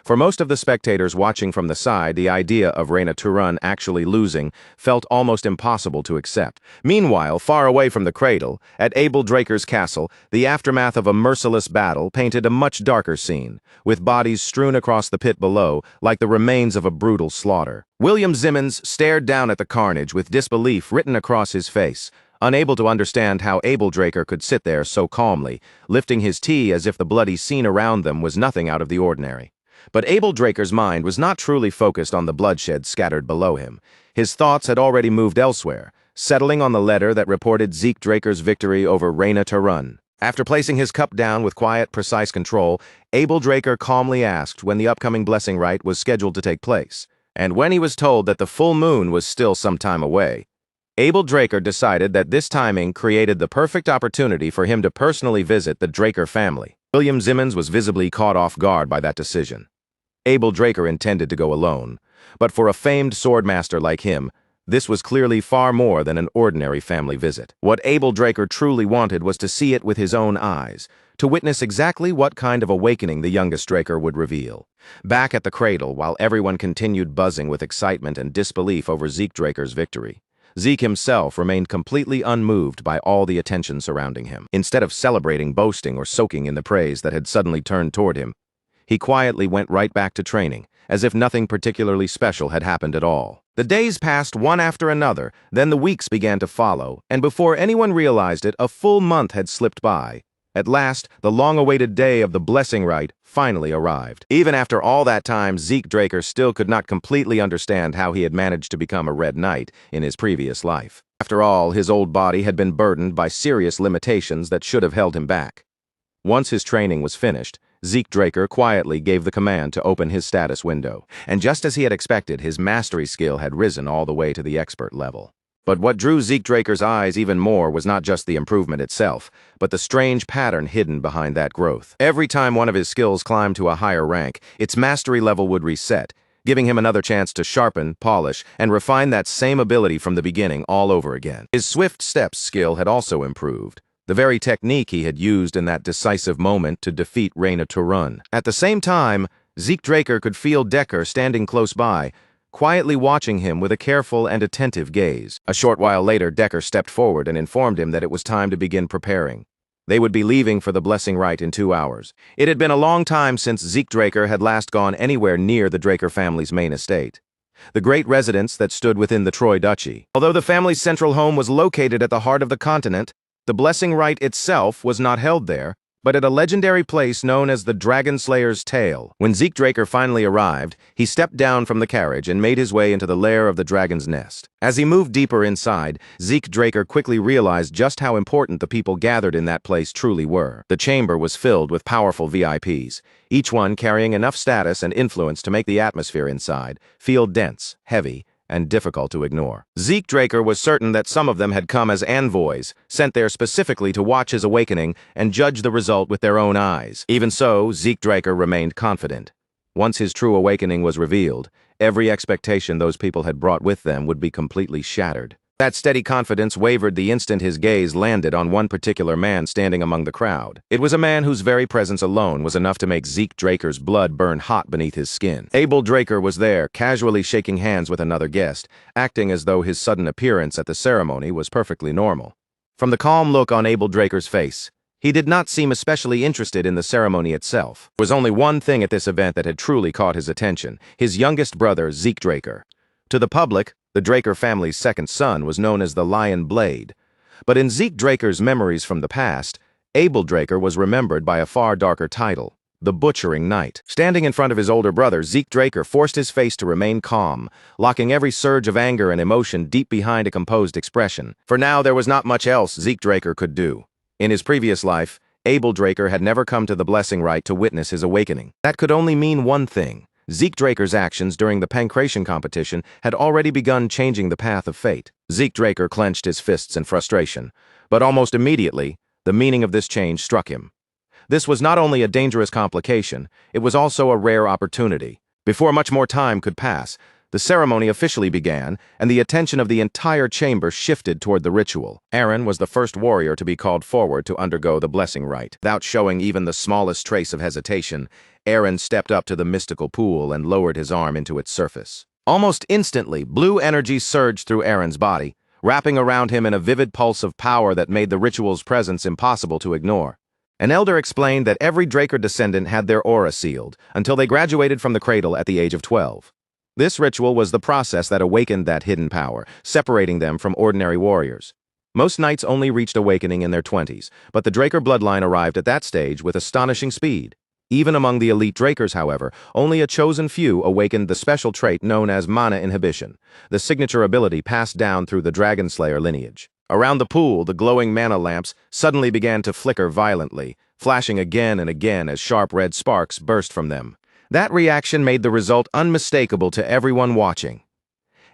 Speaker 1: For most of the spectators watching from the side, the idea of Reina Turun actually losing felt almost impossible to accept. Meanwhile, far away from the cradle, at Abel Draker's castle, the aftermath of a merciless battle painted a much darker scene, with bodies strewn across the pit below like the remains of a brutal slaughter. William Zimmons stared down at the carnage with disbelief written across his face, unable to understand how Abel Draker could sit there so calmly, lifting his tea as if the bloody scene around them was nothing out of the ordinary. But Abel Draker's mind was not truly focused on the bloodshed scattered below him. His thoughts had already moved elsewhere, settling on the letter that reported Zeke Draker's victory over Reina Turun. After placing his cup down with quiet, precise control, Abel Draker calmly asked when the upcoming blessing rite was scheduled to take place. And when he was told that the full moon was still some time away, Abel Draker decided that this timing created the perfect opportunity for him to personally visit the Draker family. William Zimmons was visibly caught off guard by that decision. Abel Draker intended to go alone, but for a famed swordmaster like him, this was clearly far more than an ordinary family visit. What Abel Draker truly wanted was to see it with his own eyes, to witness exactly what kind of awakening the youngest Draker would reveal. Back at the cradle, while everyone continued buzzing with excitement and disbelief over Zeke Draker's victory, Zeke himself remained completely unmoved by all the attention surrounding him. Instead of celebrating, boasting, or soaking in the praise that had suddenly turned toward him, he quietly went right back to training, as if nothing particularly special had happened at all. The days passed one after another, then the weeks began to follow, and before anyone realized it, a full month had slipped by. At last, the long-awaited day of the blessing rite finally arrived. Even after all that time, Zeke Draker still could not completely understand how he had managed to become a Red Knight in his previous life. After all, his old body had been burdened by serious limitations that should have held him back. Once his training was finished, Zeke Draker quietly gave the command to open his status window, and just as he had expected, his mastery skill had risen all the way to the expert level. But what drew Zeke Draker's eyes even more was not just the improvement itself, but the strange pattern hidden behind that growth. Every time one of his skills climbed to a higher rank, its mastery level would reset, giving him another chance to sharpen, polish, and refine that same ability from the beginning all over again. His swift steps skill had also improved, the very technique he had used in that decisive moment to defeat Reina Turun. At the same time, Zeke Draker could feel Decker standing close by, quietly watching him with a careful and attentive gaze. A short while later, Decker stepped forward and informed him that it was time to begin preparing. They would be leaving for the blessing rite in 2 hours. It had been a long time since Zeke Draker had last gone anywhere near the Draker family's main estate, the great residence that stood within the Troy Duchy. Although the family's central home was located at the heart of the continent, the blessing rite itself was not held there, but at a legendary place known as the Dragon Slayer's Tail. When Zeke Draker finally arrived, he stepped down from the carriage and made his way into the lair of the dragon's nest. As he moved deeper inside, Zeke Draker quickly realized just how important the people gathered in that place truly were. The chamber was filled with powerful VIPs, each one carrying enough status and influence to make the atmosphere inside feel dense, heavy, and difficult to ignore. Zeke Draker was certain that some of them had come as envoys, sent there specifically to watch his awakening and judge the result with their own eyes. Even so, Zeke Draker remained confident. Once his true awakening was revealed, every expectation those people had brought with them would be completely shattered. That steady confidence wavered the instant his gaze landed on one particular man standing among the crowd. It was a man whose very presence alone was enough to make Zeke Draker's blood burn hot beneath his skin. Abel Draker was there, casually shaking hands with another guest, acting as though his sudden appearance at the ceremony was perfectly normal. From the calm look on Abel Draker's face, he did not seem especially interested in the ceremony itself. There was only one thing at this event that had truly caught his attention: his youngest brother, Zeke Draker. To the public, the Draker family's second son was known as the Lion Blade. But in Zeke Draker's memories from the past, Abel Draker was remembered by a far darker title: the Butchering Knight. Standing in front of his older brother, Zeke Draker forced his face to remain calm, locking every surge of anger and emotion deep behind a composed expression. For now, there was not much else Zeke Draker could do. In his previous life, Abel Draker had never come to the Blessing Rite to witness his awakening. That could only mean one thing: Zeke Draker's actions during the pancration competition had already begun changing the path of fate. Zeke Draker clenched his fists in frustration, but almost immediately, the meaning of this change struck him. This was not only a dangerous complication, it was also a rare opportunity. Before much more time could pass, the ceremony officially began, and the attention of the entire chamber shifted toward the ritual. Aaron was the first warrior to be called forward to undergo the blessing rite. Without showing even the smallest trace of hesitation, Aaron stepped up to the mystical pool and lowered his arm into its surface. Almost instantly, blue energy surged through Aaron's body, wrapping around him in a vivid pulse of power that made the ritual's presence impossible to ignore. An elder explained that every Draker descendant had their aura sealed until they graduated from the cradle at the age of 12. This ritual was the process that awakened that hidden power, separating them from ordinary warriors. Most knights only reached awakening in their 20s, but the Draker bloodline arrived at that stage with astonishing speed. Even among the elite Drakers, however, only a chosen few awakened the special trait known as mana inhibition, the signature ability passed down through the Dragon Slayer lineage. Around the pool, the glowing mana lamps suddenly began to flicker violently, flashing again and again as sharp red sparks burst from them. That reaction made the result unmistakable to everyone watching.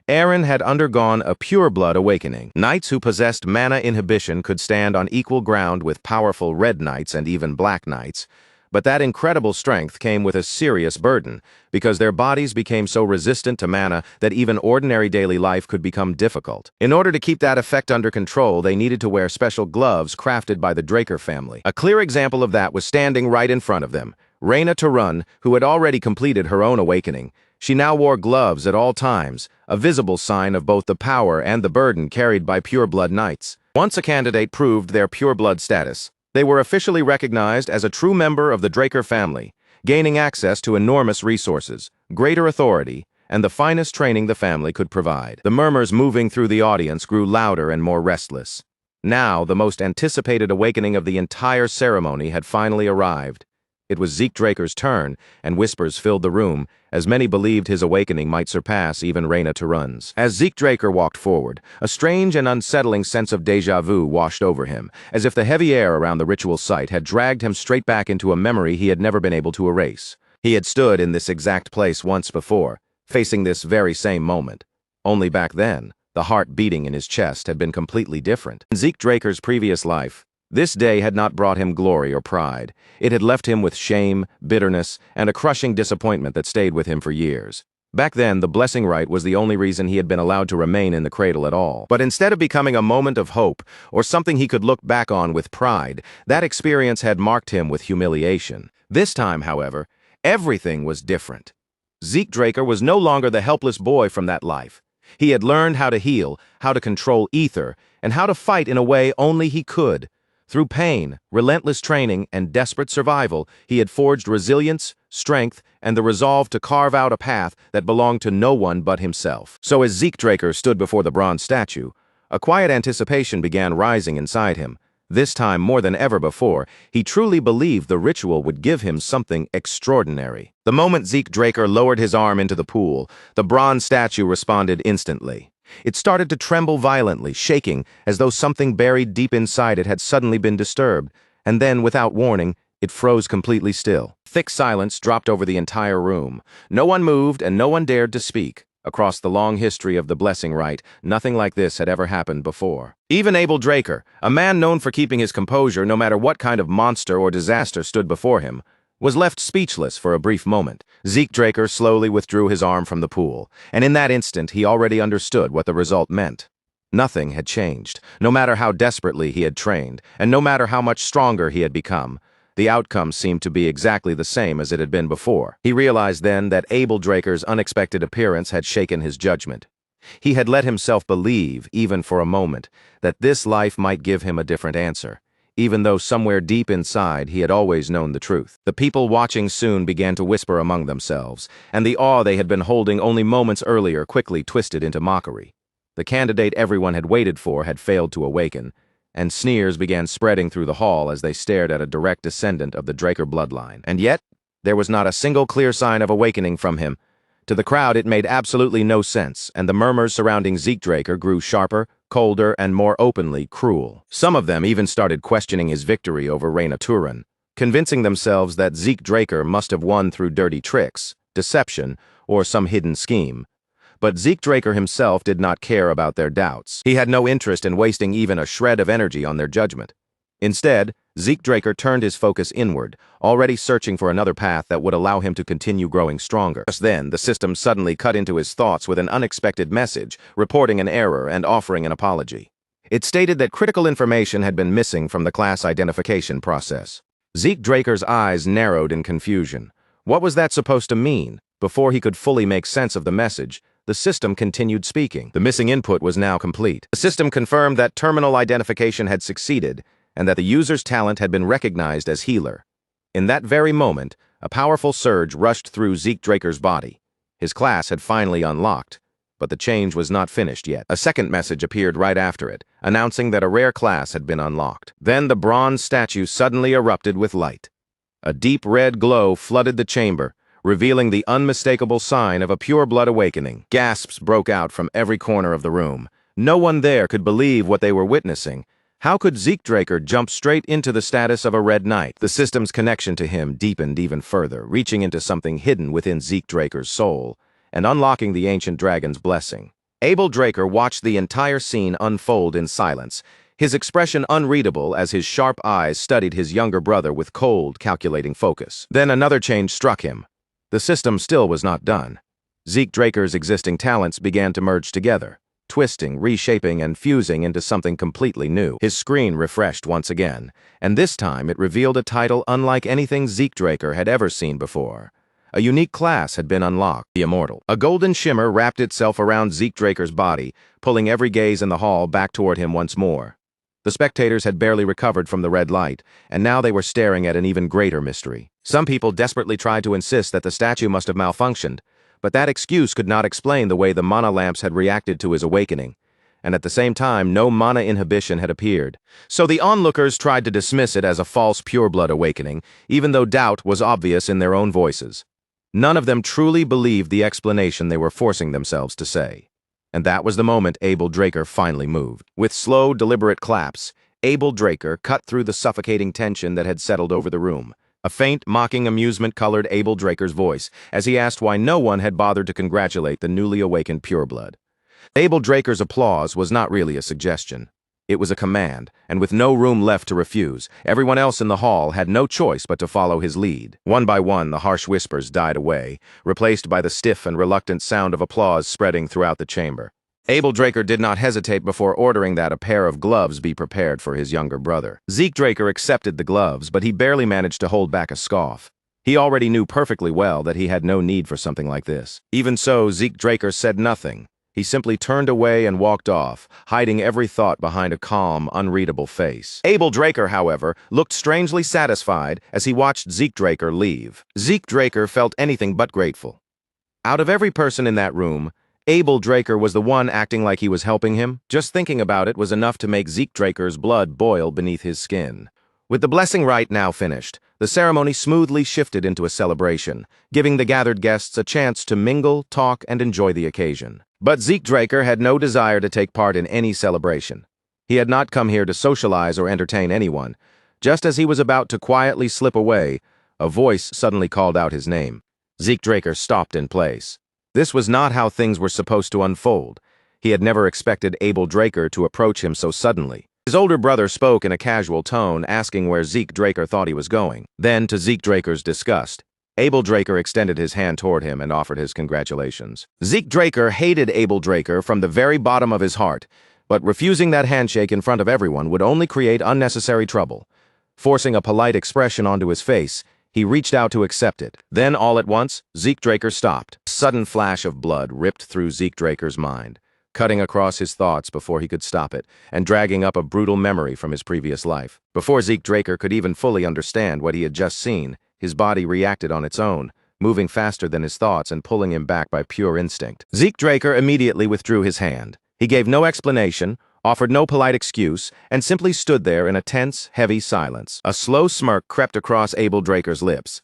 Speaker 1: Aaron had undergone a pure-blood awakening. Knights who possessed mana inhibition could stand on equal ground with powerful red knights and even black knights, but that incredible strength came with a serious burden, because their bodies became so resistant to mana that even ordinary daily life could become difficult. In order to keep that effect under control, they needed to wear special gloves crafted by the Draker family. A clear example of that was standing right in front of them. Reyna Tarun, who had already completed her own awakening. She now wore gloves at all times, a visible sign of both the power and the burden carried by pure-blood knights. Once a candidate proved their pure-blood status, they were officially recognized as a true member of the Draker family, gaining access to enormous resources, greater authority, and the finest training the family could provide. The murmurs moving through the audience grew louder and more restless. Now, the most anticipated awakening of the entire ceremony had finally arrived. It was Zeke Draker's turn, and whispers filled the room, as many believed his awakening might surpass even Reyna Tarun's. As Zeke Draker walked forward, a strange and unsettling sense of déjà vu washed over him, as if the heavy air around the ritual site had dragged him straight back into a memory he had never been able to erase. He had stood in this exact place once before, facing this very same moment. Only back then, the heart beating in his chest had been completely different. In Zeke Draker's previous life, this day had not brought him glory or pride. It had left him with shame, bitterness, and a crushing disappointment that stayed with him for years. Back then, the blessing rite was the only reason he had been allowed to remain in the cradle at all. But instead of becoming a moment of hope, or something he could look back on with pride, that experience had marked him with humiliation. This time, however, everything was different. Zeke Draker was no longer the helpless boy from that life. He had learned how to heal, how to control ether, and how to fight in a way only he could. Through pain, relentless training, and desperate survival, he had forged resilience, strength, and the resolve to carve out a path that belonged to no one but himself. So as Zeke Draker stood before the bronze statue, a quiet anticipation began rising inside him. This time, more than ever before, he truly believed the ritual would give him something extraordinary. The moment Zeke Draker lowered his arm into the pool, the bronze statue responded instantly. It started to tremble violently, shaking, as though something buried deep inside it had suddenly been disturbed, and then, without warning, it froze completely still. Thick silence dropped over the entire room. No one moved and no one dared to speak. Across the long history of the blessing rite, nothing like this had ever happened before. Even Abel Draker, a man known for keeping his composure no matter what kind of monster or disaster stood before him, was left speechless for a brief moment. Zeke Draker slowly withdrew his arm from the pool, and in that instant he already understood what the result meant. Nothing had changed, no matter how desperately he had trained, and no matter how much stronger he had become. The outcome seemed to be exactly the same as it had been before. He realized then that Abel Draker's unexpected appearance had shaken his judgment. He had let himself believe, even for a moment, that this life might give him a different answer, even though somewhere deep inside he had always known the truth. The people watching soon began to whisper among themselves, and the awe they had been holding only moments earlier quickly twisted into mockery. The candidate everyone had waited for had failed to awaken, and sneers began spreading through the hall as they stared at a direct descendant of the Draker bloodline. And yet, there was not a single clear sign of awakening from him. To the crowd, it made absolutely no sense, and the murmurs surrounding Zeke Draker grew sharper, colder, and more openly cruel. Some of them even started questioning his victory over Reina Turan, convincing themselves that Zeke Draker must have won through dirty tricks, deception, or some hidden scheme. But Zeke Draker himself did not care about their doubts. He had no interest in wasting even a shred of energy on their judgment. Instead, Zeke Draker turned his focus inward, already searching for another path that would allow him to continue growing stronger. Just then, the system suddenly cut into his thoughts with an unexpected message, reporting an error and offering an apology. It stated that critical information had been missing from the class identification process. Zeke Draker's eyes narrowed in confusion. What was that supposed to mean? Before he could fully make sense of the message, the system continued speaking. The missing input was now complete. The system confirmed that terminal identification had succeeded, and that the user's talent had been recognized as healer. In that very moment, a powerful surge rushed through Zeke Draker's body. His class had finally unlocked, but the change was not finished yet. A second message appeared right after it, announcing that a rare class had been unlocked. Then the bronze statue suddenly erupted with light. A deep red glow flooded the chamber, revealing the unmistakable sign of a pure-blood awakening. Gasps broke out from every corner of the room. No one there could believe what they were witnessing. How could Zeke Draker jump straight into the status of a Red Knight? The system's connection to him deepened even further, reaching into something hidden within Zeke Draker's soul, and unlocking the ancient dragon's blessing. Abel Draker watched the entire scene unfold in silence, his expression unreadable as his sharp eyes studied his younger brother with cold, calculating focus. Then another change struck him. The system still was not done. Zeke Draker's existing talents began to merge together, twisting, reshaping, and fusing into something completely new. His screen refreshed once again, and this time it revealed a title unlike anything Zeke Draker had ever seen before. A unique class had been unlocked, the Immortal. A golden shimmer wrapped itself around Zeke Draker's body, pulling every gaze in the hall back toward him once more. The spectators had barely recovered from the red light, and now they were staring at an even greater mystery. Some people desperately tried to insist that the statue must have malfunctioned, but that excuse could not explain the way the mana lamps had reacted to his awakening, and at the same time no mana inhibition had appeared. So the onlookers tried to dismiss it as a false pureblood awakening, even though doubt was obvious in their own voices. None of them truly believed the explanation they were forcing themselves to say. And that was the moment Abel Draker finally moved. With slow, deliberate claps, Abel Draker cut through the suffocating tension that had settled over the room. A faint, mocking amusement colored Abel Draker's voice as he asked why no one had bothered to congratulate the newly awakened pureblood. Abel Draker's applause was not really a suggestion. It was a command, and with no room left to refuse, everyone else in the hall had no choice but to follow his lead. One by one, the harsh whispers died away, replaced by the stiff and reluctant sound of applause spreading throughout the chamber. Abel Draker did not hesitate before ordering that a pair of gloves be prepared for his younger brother. Zeke Draker accepted the gloves, but he barely managed to hold back a scoff. He already knew perfectly well that he had no need for something like this. Even so, Zeke Draker said nothing. He simply turned away and walked off, hiding every thought behind a calm, unreadable face. Abel Draker, however, looked strangely satisfied as he watched Zeke Draker leave. Zeke Draker felt anything but grateful. Out of every person in that room, Abel Draker was the one acting like he was helping him. Just thinking about it was enough to make Zeke Draker's blood boil beneath his skin. With the blessing rite now finished, the ceremony smoothly shifted into a celebration, giving the gathered guests a chance to mingle, talk, and enjoy the occasion. But Zeke Draker had no desire to take part in any celebration. He had not come here to socialize or entertain anyone. Just as he was about to quietly slip away, a voice suddenly called out his name. Zeke Draker stopped in place. This was not how things were supposed to unfold. He had never expected Abel Draker to approach him so suddenly. His older brother spoke in a casual tone, asking where Zeke Draker thought he was going. Then, to Zeke Draker's disgust, Abel Draker extended his hand toward him and offered his congratulations. Zeke Draker hated Abel Draker from the very bottom of his heart, but refusing that handshake in front of everyone would only create unnecessary trouble. Forcing a polite expression onto his face, he reached out to accept it. Then, all at once, Zeke Draker stopped. A sudden flash of blood ripped through Zeke Draker's mind, cutting across his thoughts before he could stop it, and dragging up a brutal memory from his previous life. Before Zeke Draker could even fully understand what he had just seen, his body reacted on its own, moving faster than his thoughts and pulling him back by pure instinct. Zeke Draker immediately withdrew his hand. He gave no explanation, offered no polite excuse, and simply stood there in a tense, heavy silence. A slow smirk crept across Abel Draker's lips.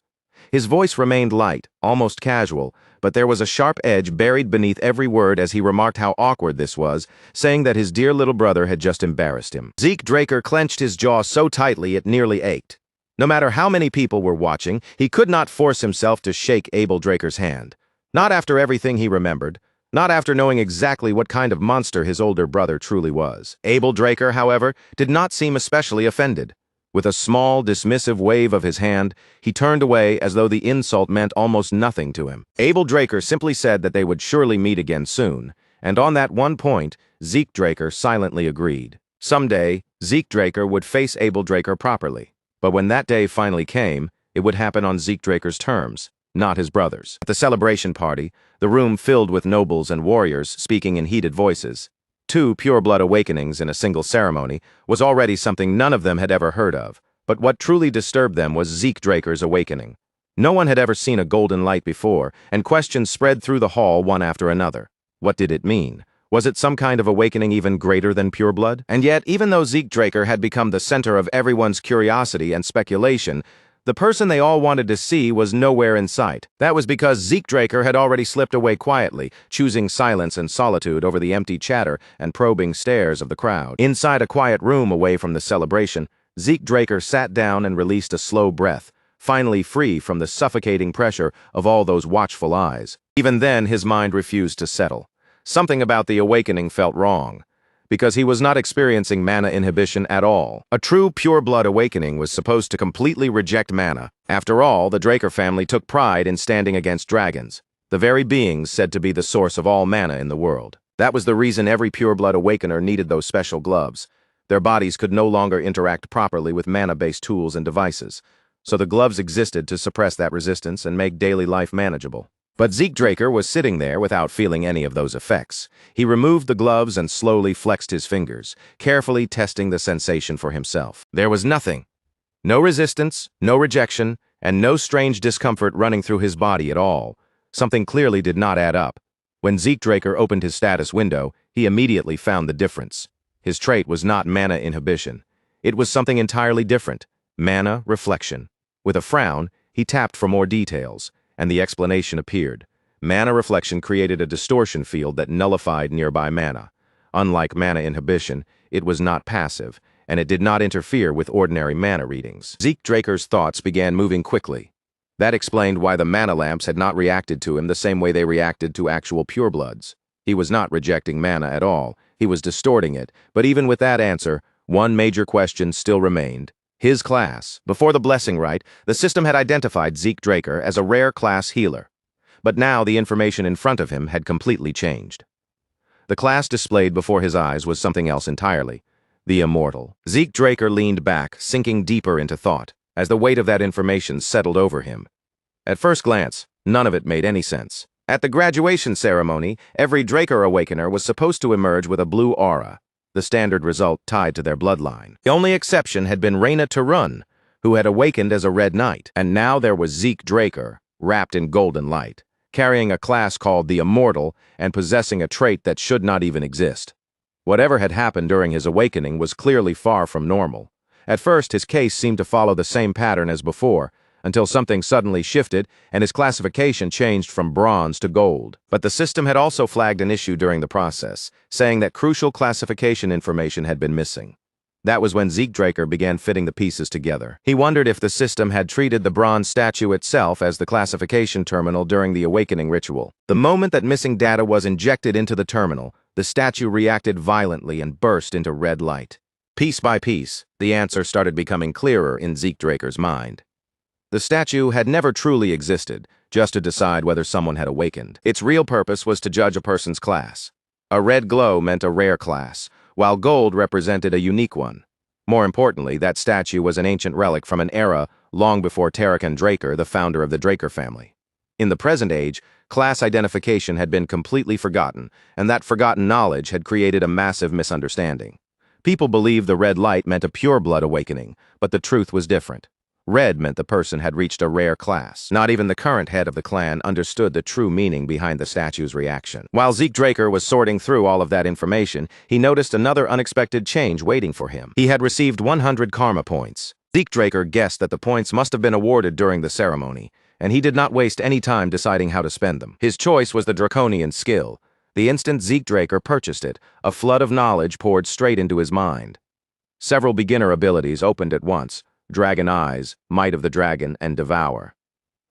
Speaker 1: His voice remained light, almost casual, but there was a sharp edge buried beneath every word as he remarked how awkward this was, saying that his dear little brother had just embarrassed him. Zeke Draker clenched his jaw so tightly it nearly ached. No matter how many people were watching, he could not force himself to shake Abel Draker's hand. Not after everything he remembered. Not after knowing exactly what kind of monster his older brother truly was. Abel Draker, however, did not seem especially offended. With a small, dismissive wave of his hand, he turned away as though the insult meant almost nothing to him. Abel Draker simply said that they would surely meet again soon, and on that one point, Zeke Draker silently agreed. Someday, Zeke Draker would face Abel Draker properly. But when that day finally came, it would happen on Zeke Draker's terms, not his brother's. At the celebration party, the room filled with nobles and warriors speaking in heated voices. 2 pure-blood awakenings in a single ceremony was already something none of them had ever heard of, but what truly disturbed them was Zeke Draker's awakening. No one had ever seen a golden light before, and questions spread through the hall one after another. What did it mean? Was it some kind of awakening even greater than pure blood? And yet, even though Zeke Draker had become the center of everyone's curiosity and speculation, the person they all wanted to see was nowhere in sight. That was because Zeke Draker had already slipped away quietly, choosing silence and solitude over the empty chatter and probing stares of the crowd. Inside a quiet room away from the celebration, Zeke Draker sat down and released a slow breath, finally free from the suffocating pressure of all those watchful eyes. Even then, his mind refused to settle. Something about the awakening felt wrong, because he was not experiencing mana inhibition at all. A true pure-blood awakening was supposed to completely reject mana. After all, the Draker family took pride in standing against dragons, the very beings said to be the source of all mana in the world. That was the reason every pure-blood awakener needed those special gloves. Their bodies could no longer interact properly with mana-based tools and devices, so the gloves existed to suppress that resistance and make daily life manageable. But Zeke Draker was sitting there without feeling any of those effects. He removed the gloves and slowly flexed his fingers, carefully testing the sensation for himself. There was nothing. No resistance, no rejection, and no strange discomfort running through his body at all. Something clearly did not add up. When Zeke Draker opened his status window, he immediately found the difference. His trait was not mana inhibition. It was something entirely different. Mana reflection. With a frown, he tapped for more details, and the explanation appeared. Mana reflection created a distortion field that nullified nearby mana. Unlike mana inhibition, it was not passive, and it did not interfere with ordinary mana readings. Zeke Draker's thoughts began moving quickly. That explained why the mana lamps had not reacted to him the same way they reacted to actual purebloods. He was not rejecting mana at all, he was distorting it, but even with that answer, one major question still remained. His class. Before the blessing rite, the system had identified Zeke Draker as a rare class healer. But now the information in front of him had completely changed. The class displayed before his eyes was something else entirely. The Immortal. Zeke Draker leaned back, sinking deeper into thought, as the weight of that information settled over him. At first glance, none of it made any sense. At the graduation ceremony, every Draker Awakener was supposed to emerge with a blue aura, the standard result tied to their bloodline. The only exception had been Reyna Tarun, who had awakened as a Red Knight, and now there was Zeke Draker, wrapped in golden light, carrying a class called the Immortal and possessing a trait that should not even exist. Whatever had happened during his awakening was clearly far from normal. At first, his case seemed to follow the same pattern as before, until something suddenly shifted and his classification changed from bronze to gold. But the system had also flagged an issue during the process, saying that crucial classification information had been missing. That was when Zeke Draker began fitting the pieces together. He wondered if the system had treated the bronze statue itself as the classification terminal during the awakening ritual. The moment that missing data was injected into the terminal, the statue reacted violently and burst into red light. Piece by piece, the answer started becoming clearer in Zeke Draker's mind. The statue had never truly existed, just to decide whether someone had awakened. Its real purpose was to judge a person's class. A red glow meant a rare class, while gold represented a unique one. More importantly, that statue was an ancient relic from an era long before Tarek Draker, the founder of the Draker family. In the present age, class identification had been completely forgotten, and that forgotten knowledge had created a massive misunderstanding. People believed the red light meant a pure-blood awakening, but the truth was different. Red meant the person had reached a rare class. Not even the current head of the clan understood the true meaning behind the statue's reaction. While Zeke Draker was sorting through all of that information, he noticed another unexpected change waiting for him. He had received 100 karma points. Zeke Draker guessed that the points must have been awarded during the ceremony, and he did not waste any time deciding how to spend them. His choice was the draconian skill. The instant Zeke Draker purchased it, a flood of knowledge poured straight into his mind. Several beginner abilities opened at once: Dragon Eyes, Might of the Dragon, and Devour.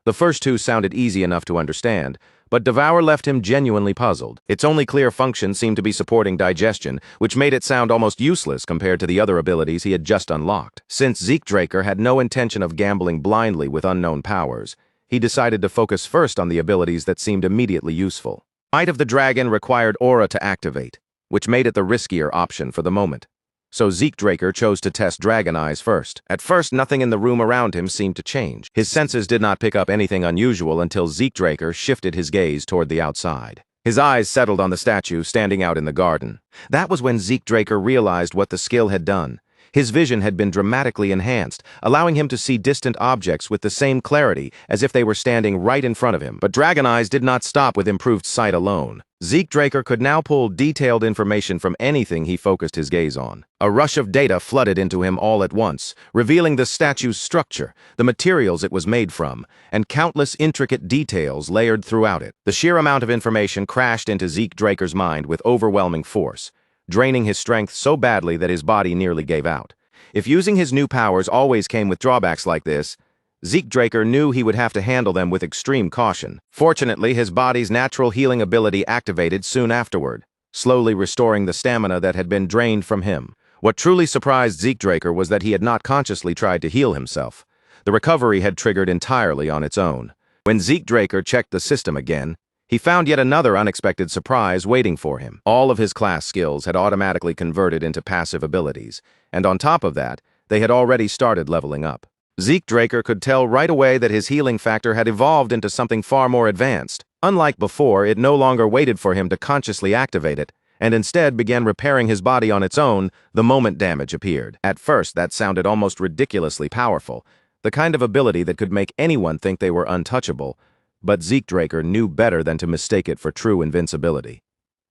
Speaker 1: The first two sounded easy enough to understand, but Devour left him genuinely puzzled. Its only clear function seemed to be supporting digestion, which made it sound almost useless compared to the other abilities he had just unlocked. Since Zeke Draker had no intention of gambling blindly with unknown powers, he decided to focus first on the abilities that seemed immediately useful. Might of the Dragon required aura to activate, which made it the riskier option for the moment. So Zeke Draker chose to test Dragon Eyes first. At first, nothing in the room around him seemed to change. His senses did not pick up anything unusual until Zeke Draker shifted his gaze toward the outside. His eyes settled on the statue standing out in the garden. That was when Zeke Draker realized what the skill had done. His vision had been dramatically enhanced, allowing him to see distant objects with the same clarity as if they were standing right in front of him. But Dragon Eyes did not stop with improved sight alone. Zeke Draker could now pull detailed information from anything he focused his gaze on. A rush of data flooded into him all at once, revealing the statue's structure, the materials it was made from, and countless intricate details layered throughout it. The sheer amount of information crashed into Zeke Draker's mind with overwhelming force, draining his strength so badly that his body nearly gave out. If using his new powers always came with drawbacks like this, Zeke Draker knew he would have to handle them with extreme caution. Fortunately, his body's natural healing ability activated soon afterward, slowly restoring the stamina that had been drained from him. What truly surprised Zeke Draker was that he had not consciously tried to heal himself. The recovery had triggered entirely on its own. When Zeke Draker checked the system again, he found yet another unexpected surprise waiting for him. All of his class skills had automatically converted into passive abilities, and on top of that, they had already started leveling up. Zeke Draker could tell right away that his healing factor had evolved into something far more advanced. Unlike before, it no longer waited for him to consciously activate it, and instead began repairing his body on its own the moment damage appeared. At first, that sounded almost ridiculously powerful, the kind of ability that could make anyone think they were untouchable, but Zeke Draker knew better than to mistake it for true invincibility.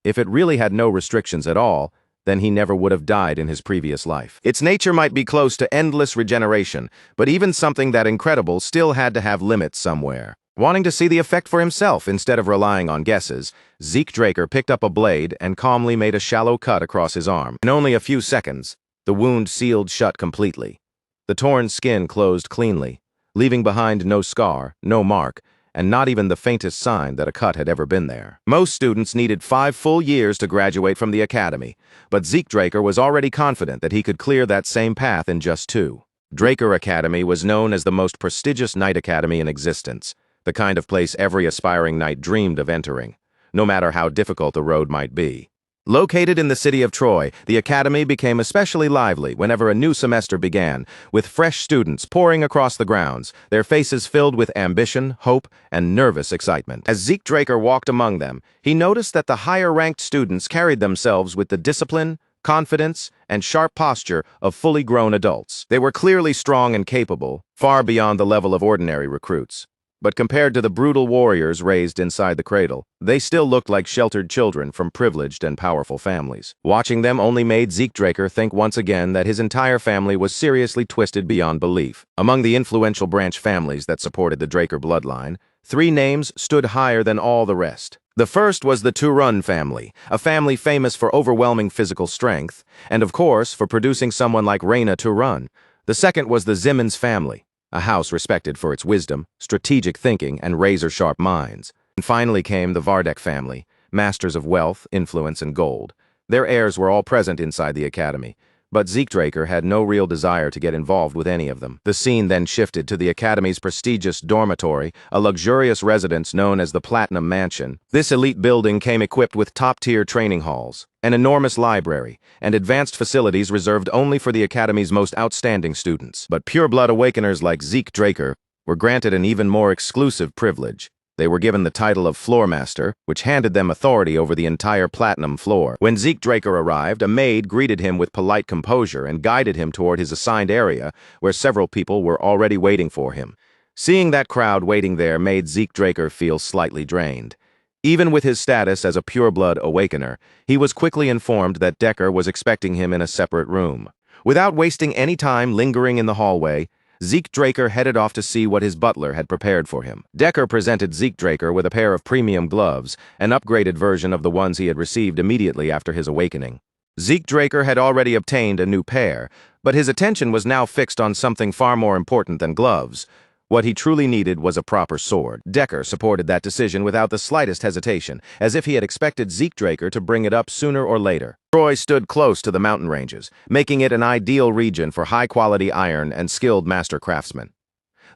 Speaker 1: If it really had no restrictions at all, then he never would have died in his previous life. Its nature might be close to endless regeneration, but even something that incredible still had to have limits somewhere. Wanting to see the effect for himself instead of relying on guesses, Zeke Draker picked up a blade and calmly made a shallow cut across his arm. In only a few seconds, the wound sealed shut completely. The torn skin closed cleanly, leaving behind no scar, no mark, and not even the faintest sign that a cut had ever been there. Most students needed 5 full years to graduate from the academy, but Zeke Draker was already confident that he could clear that same path in just 2. Draker Academy was known as the most prestigious knight academy in existence, the kind of place every aspiring knight dreamed of entering, no matter how difficult the road might be. Located in the city of Troy, the academy became especially lively whenever a new semester began, with fresh students pouring across the grounds, their faces filled with ambition, hope, and nervous excitement. As Zeke Draker walked among them, he noticed that the higher-ranked students carried themselves with the discipline, confidence, and sharp posture of fully grown adults. They were clearly strong and capable, far beyond the level of ordinary recruits. But compared to the brutal warriors raised inside the cradle, they still looked like sheltered children from privileged and powerful families. Watching them only made Zeke Draker think once again that his entire family was seriously twisted beyond belief. Among the influential branch families that supported the Draker bloodline, 3 names stood higher than all the rest. The first was the Turun family, a family famous for overwhelming physical strength, and of course for producing someone like Reyna Turun. The second was the Zimmons family, a house respected for its wisdom, strategic thinking, and razor-sharp minds. And finally came the Vardek family, masters of wealth, influence, and gold. Their heirs were all present inside the academy, but Zeke Draker had no real desire to get involved with any of them. The scene then shifted to the Academy's prestigious dormitory, a luxurious residence known as the Platinum Mansion. This elite building came equipped with top-tier training halls, an enormous library, and advanced facilities reserved only for the Academy's most outstanding students. But pure-blood awakeners like Zeke Draker were granted an even more exclusive privilege. They were given the title of Floor Master, which handed them authority over the entire Platinum floor. When Zeke Draker arrived, a maid greeted him with polite composure and guided him toward his assigned area, where several people were already waiting for him. Seeing that crowd waiting there made Zeke Draker feel slightly drained. Even with his status as a pure-blood awakener, he was quickly informed that Decker was expecting him in a separate room. Without wasting any time lingering in the hallway, Zeke Draker headed off to see what his butler had prepared for him. Decker presented Zeke Draker with a pair of premium gloves, an upgraded version of the ones he had received immediately after his awakening. Zeke Draker had already obtained a new pair, but his attention was now fixed on something far more important than gloves. What he truly needed was a proper sword. Decker supported that decision without the slightest hesitation, as if he had expected Zeke Draker to bring it up sooner or later. Troy stood close to the mountain ranges, making it an ideal region for high-quality iron and skilled master craftsmen.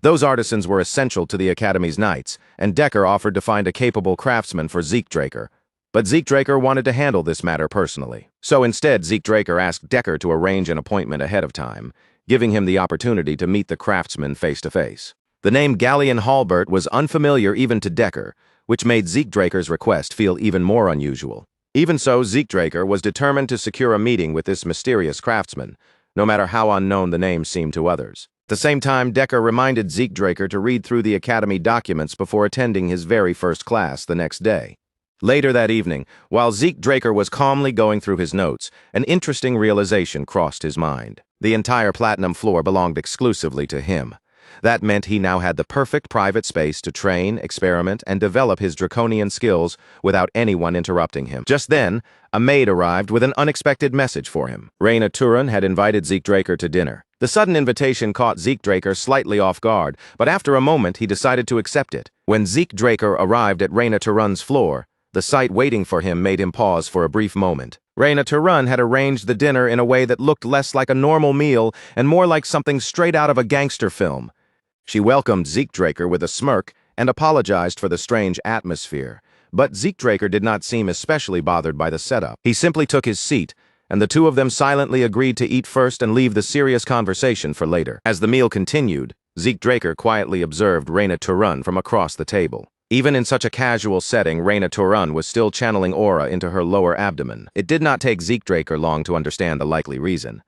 Speaker 1: Those artisans were essential to the Academy's knights, and Decker offered to find a capable craftsman for Zeke Draker. But Zeke Draker wanted to handle this matter personally. So instead, Zeke Draker asked Decker to arrange an appointment ahead of time, giving him the opportunity to meet the craftsman face-to-face. The name Galleon Halbert was unfamiliar even to Decker, which made Zeke Draker's request feel even more unusual. Even so, Zeke Draker was determined to secure a meeting with this mysterious craftsman, no matter how unknown the name seemed to others. At the same time, Decker reminded Zeke Draker to read through the Academy documents before attending his very first class the next day. Later that evening, while Zeke Draker was calmly going through his notes, an interesting realization crossed his mind. The entire Platinum floor belonged exclusively to him. That meant he now had the perfect private space to train, experiment, and develop his draconian skills without anyone interrupting him. Just then, a maid arrived with an unexpected message for him. Raina Turan had invited Zeke Draker to dinner. The sudden invitation caught Zeke Draker slightly off guard, but after a moment he decided to accept it. When Zeke Draker arrived at Raina Turan's floor, the sight waiting for him made him pause for a brief moment. Raina Turan had arranged the dinner in a way that looked less like a normal meal and more like something straight out of a gangster film. She welcomed Zeke Draker with a smirk and apologized for the strange atmosphere, but Zeke Draker did not seem especially bothered by the setup. He simply took his seat, and the two of them silently agreed to eat first and leave the serious conversation for later. As the meal continued, Zeke Draker quietly observed Raina Turan from across the table. Even in such a casual setting, Raina Turan was still channeling aura into her lower abdomen. It did not take Zeke Draker long to understand the likely reason.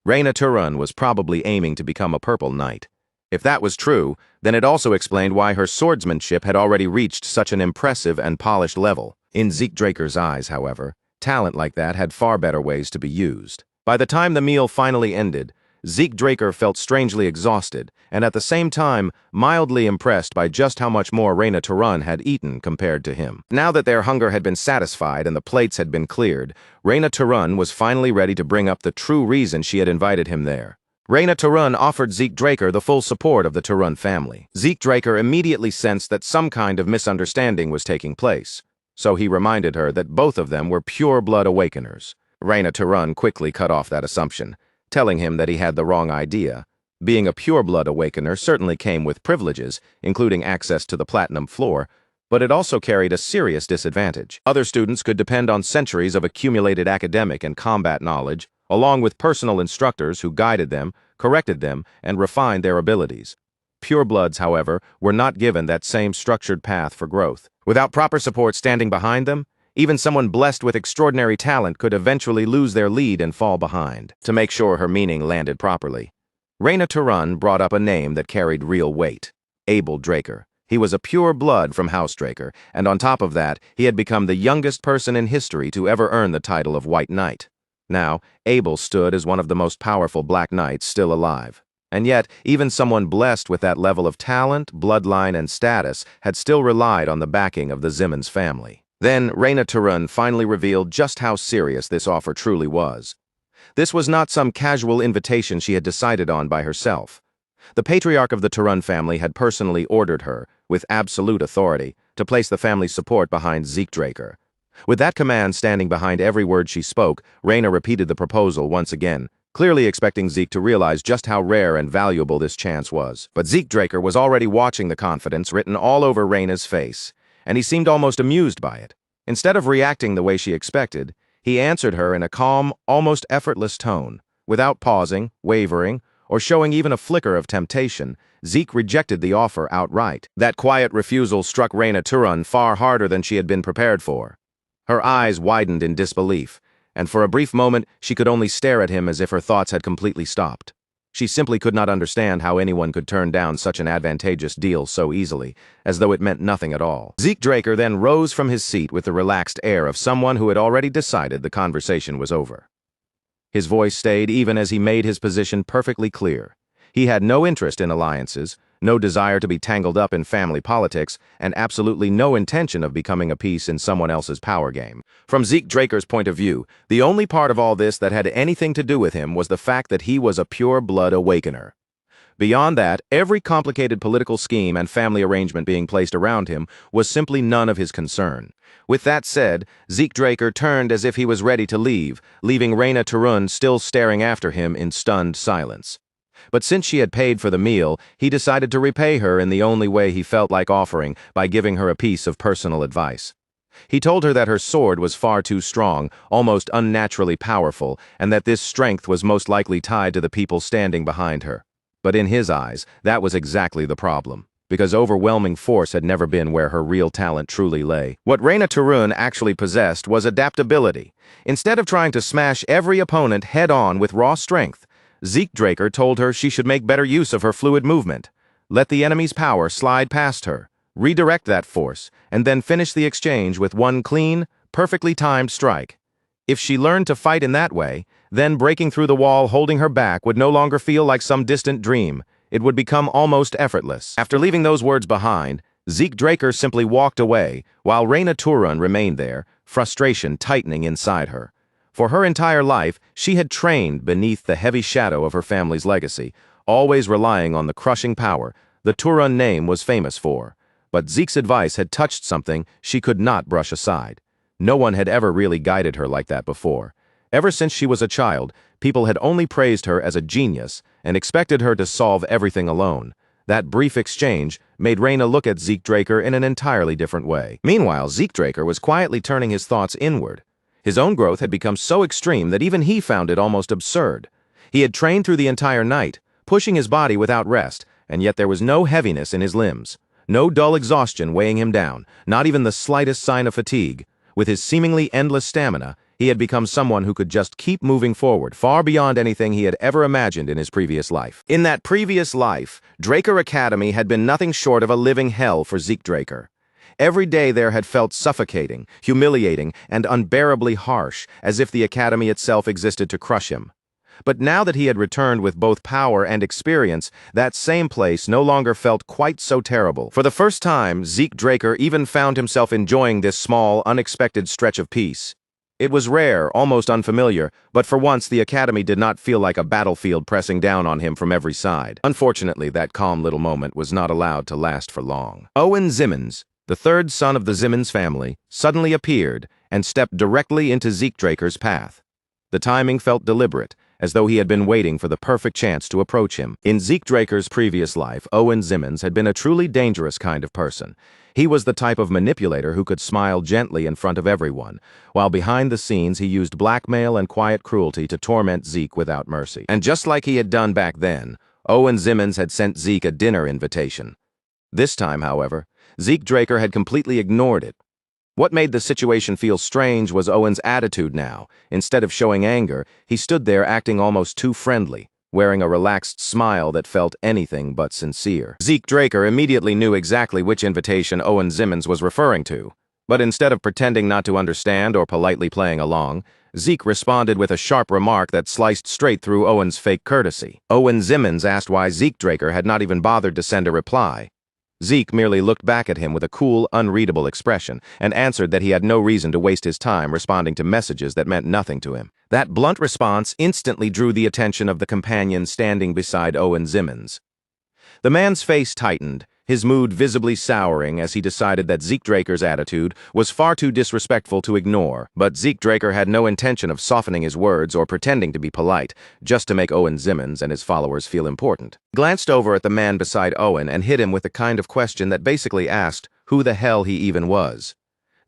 Speaker 1: Raina Turan was probably aiming to become a purple knight. If that was true, then it also explained why her swordsmanship had already reached such an impressive and polished level. In Zeke Draker's eyes, however, talent like that had far better ways to be used. By the time the meal finally ended, Zeke Draker felt strangely exhausted, and at the same time, mildly impressed by just how much more Raina Turan had eaten compared to him. Now that their hunger had been satisfied and the plates had been cleared, Raina Turan was finally ready to bring up the true reason she had invited him there. Raina Turan offered Zeke Draker the full support of the Turan family. Zeke Draker immediately sensed that some kind of misunderstanding was taking place, so he reminded her that both of them were pure-blood awakeners. Raina Turan quickly cut off that assumption, telling him that he had the wrong idea. Being a pure-blood awakener certainly came with privileges, including access to the Platinum floor, but it also carried a serious disadvantage. Other students could depend on centuries of accumulated academic and combat knowledge, along with personal instructors who guided them, corrected them, and refined their abilities. Purebloods, however, were not given that same structured path for growth. Without proper support standing behind them, even someone blessed with extraordinary talent could eventually lose their lead and fall behind. To make sure her meaning landed properly, Raina Turan brought up a name that carried real weight: Abel Draker. He was a pure blood from House Draker, and on top of that, he had become the youngest person in history to ever earn the title of White Knight. Now, Abel stood as one of the most powerful Black Knights still alive. And yet, even someone blessed with that level of talent, bloodline, and status had still relied on the backing of the Zimmons family. Then, Raina Turan finally revealed just how serious this offer truly was. This was not some casual invitation she had decided on by herself. The patriarch of the Turan family had personally ordered her, with absolute authority, to place the family's support behind Zeke Draker. With that command standing behind every word she spoke, Raina repeated the proposal once again, clearly expecting Zeke to realize just how rare and valuable this chance was. But Zeke Draker was already watching the confidence written all over Reyna's face, and he seemed almost amused by it. Instead of reacting the way she expected, he answered her in a calm, almost effortless tone. Without pausing, wavering, or showing even a flicker of temptation, Zeke rejected the offer outright. That quiet refusal struck Reyna Turun far harder than she had been prepared for. Her eyes widened in disbelief, and for a brief moment she could only stare at him as if her thoughts had completely stopped. She simply could not understand how anyone could turn down such an advantageous deal so easily, as though it meant nothing at all. Zeke Draker then rose from his seat with the relaxed air of someone who had already decided the conversation was over. His voice stayed even as he made his position perfectly clear. He had no interest in alliances, no desire to be tangled up in family politics, and absolutely no intention of becoming a piece in someone else's power game. From Zeke Draker's point of view, the only part of all this that had anything to do with him was the fact that he was a pure-blood awakener. Beyond that, every complicated political scheme and family arrangement being placed around him was simply none of his concern. With that said, Zeke Draker turned as if he was ready to leave, leaving Reyna Turun still staring after him in stunned silence. But since she had paid for the meal, he decided to repay her in the only way he felt like offering, by giving her a piece of personal advice. He told her that her sword was far too strong, almost unnaturally powerful, and that this strength was most likely tied to the people standing behind her. But in his eyes, that was exactly the problem, because overwhelming force had never been where her real talent truly lay. What Reyna Turun actually possessed was adaptability. Instead of trying to smash every opponent head-on with raw strength, Zeke Draker told her she should make better use of her fluid movement, let the enemy's power slide past her, redirect that force, and then finish the exchange with one clean, perfectly timed strike. If she learned to fight in that way, then breaking through the wall holding her back would no longer feel like some distant dream. It would become almost effortless. After leaving those words behind, Zeke Draker simply walked away, while Reyna Turun remained there, frustration tightening inside her. For her entire life, she had trained beneath the heavy shadow of her family's legacy, always relying on the crushing power the Turun name was famous for. But Zeke's advice had touched something she could not brush aside. No one had ever really guided her like that before. Ever since she was a child, people had only praised her as a genius and expected her to solve everything alone. That brief exchange made Reyna look at Zeke Draker in an entirely different way. Meanwhile, Zeke Draker was quietly turning his thoughts inward. His own growth had become so extreme that even he found it almost absurd. He had trained through the entire night, pushing his body without rest, and yet there was no heaviness in his limbs, no dull exhaustion weighing him down, not even the slightest sign of fatigue. With his seemingly endless stamina, he had become someone who could just keep moving forward, far beyond anything he had ever imagined in his previous life. In that previous life, Draker Academy had been nothing short of a living hell for Zeke Draker. Every day there had felt suffocating, humiliating, and unbearably harsh, as if the academy itself existed to crush him. But now that he had returned with both power and experience, that same place no longer felt quite so terrible. For the first time, Zeke Draker even found himself enjoying this small, unexpected stretch of peace. It was rare, almost unfamiliar, but for once the academy did not feel like a battlefield pressing down on him from every side. Unfortunately, that calm little moment was not allowed to last for long. Owen Zimmons, the third son of the Zimmons family, suddenly appeared and stepped directly into Zeke Draker's path. The timing felt deliberate, as though he had been waiting for the perfect chance to approach him. In Zeke Draker's previous life, Owen Zimmons had been a truly dangerous kind of person. He was the type of manipulator who could smile gently in front of everyone, while behind the scenes he used blackmail and quiet cruelty to torment Zeke without mercy. And just like he had done back then, Owen Zimmons had sent Zeke a dinner invitation. This time, however, Zeke Draker had completely ignored it. What made the situation feel strange was Owen's attitude now. Instead of showing anger, he stood there acting almost too friendly, wearing a relaxed smile that felt anything but sincere. Zeke Draker immediately knew exactly which invitation Owen Zimmons was referring to. But instead of pretending not to understand or politely playing along, Zeke responded with a sharp remark that sliced straight through Owen's fake courtesy. Owen Zimmons asked why Zeke Draker had not even bothered to send a reply. Zeke merely looked back at him with a cool, unreadable expression and answered that he had no reason to waste his time responding to messages that meant nothing to him. That blunt response instantly drew the attention of the companion standing beside Owen Zimmons. The man's face tightened, his mood visibly souring as he decided that Zeke Draker's attitude was far too disrespectful to ignore. But Zeke Draker had no intention of softening his words or pretending to be polite, just to make Owen Zimmons and his followers feel important. He glanced over at the man beside Owen and hit him with the kind of question that basically asked who the hell he even was.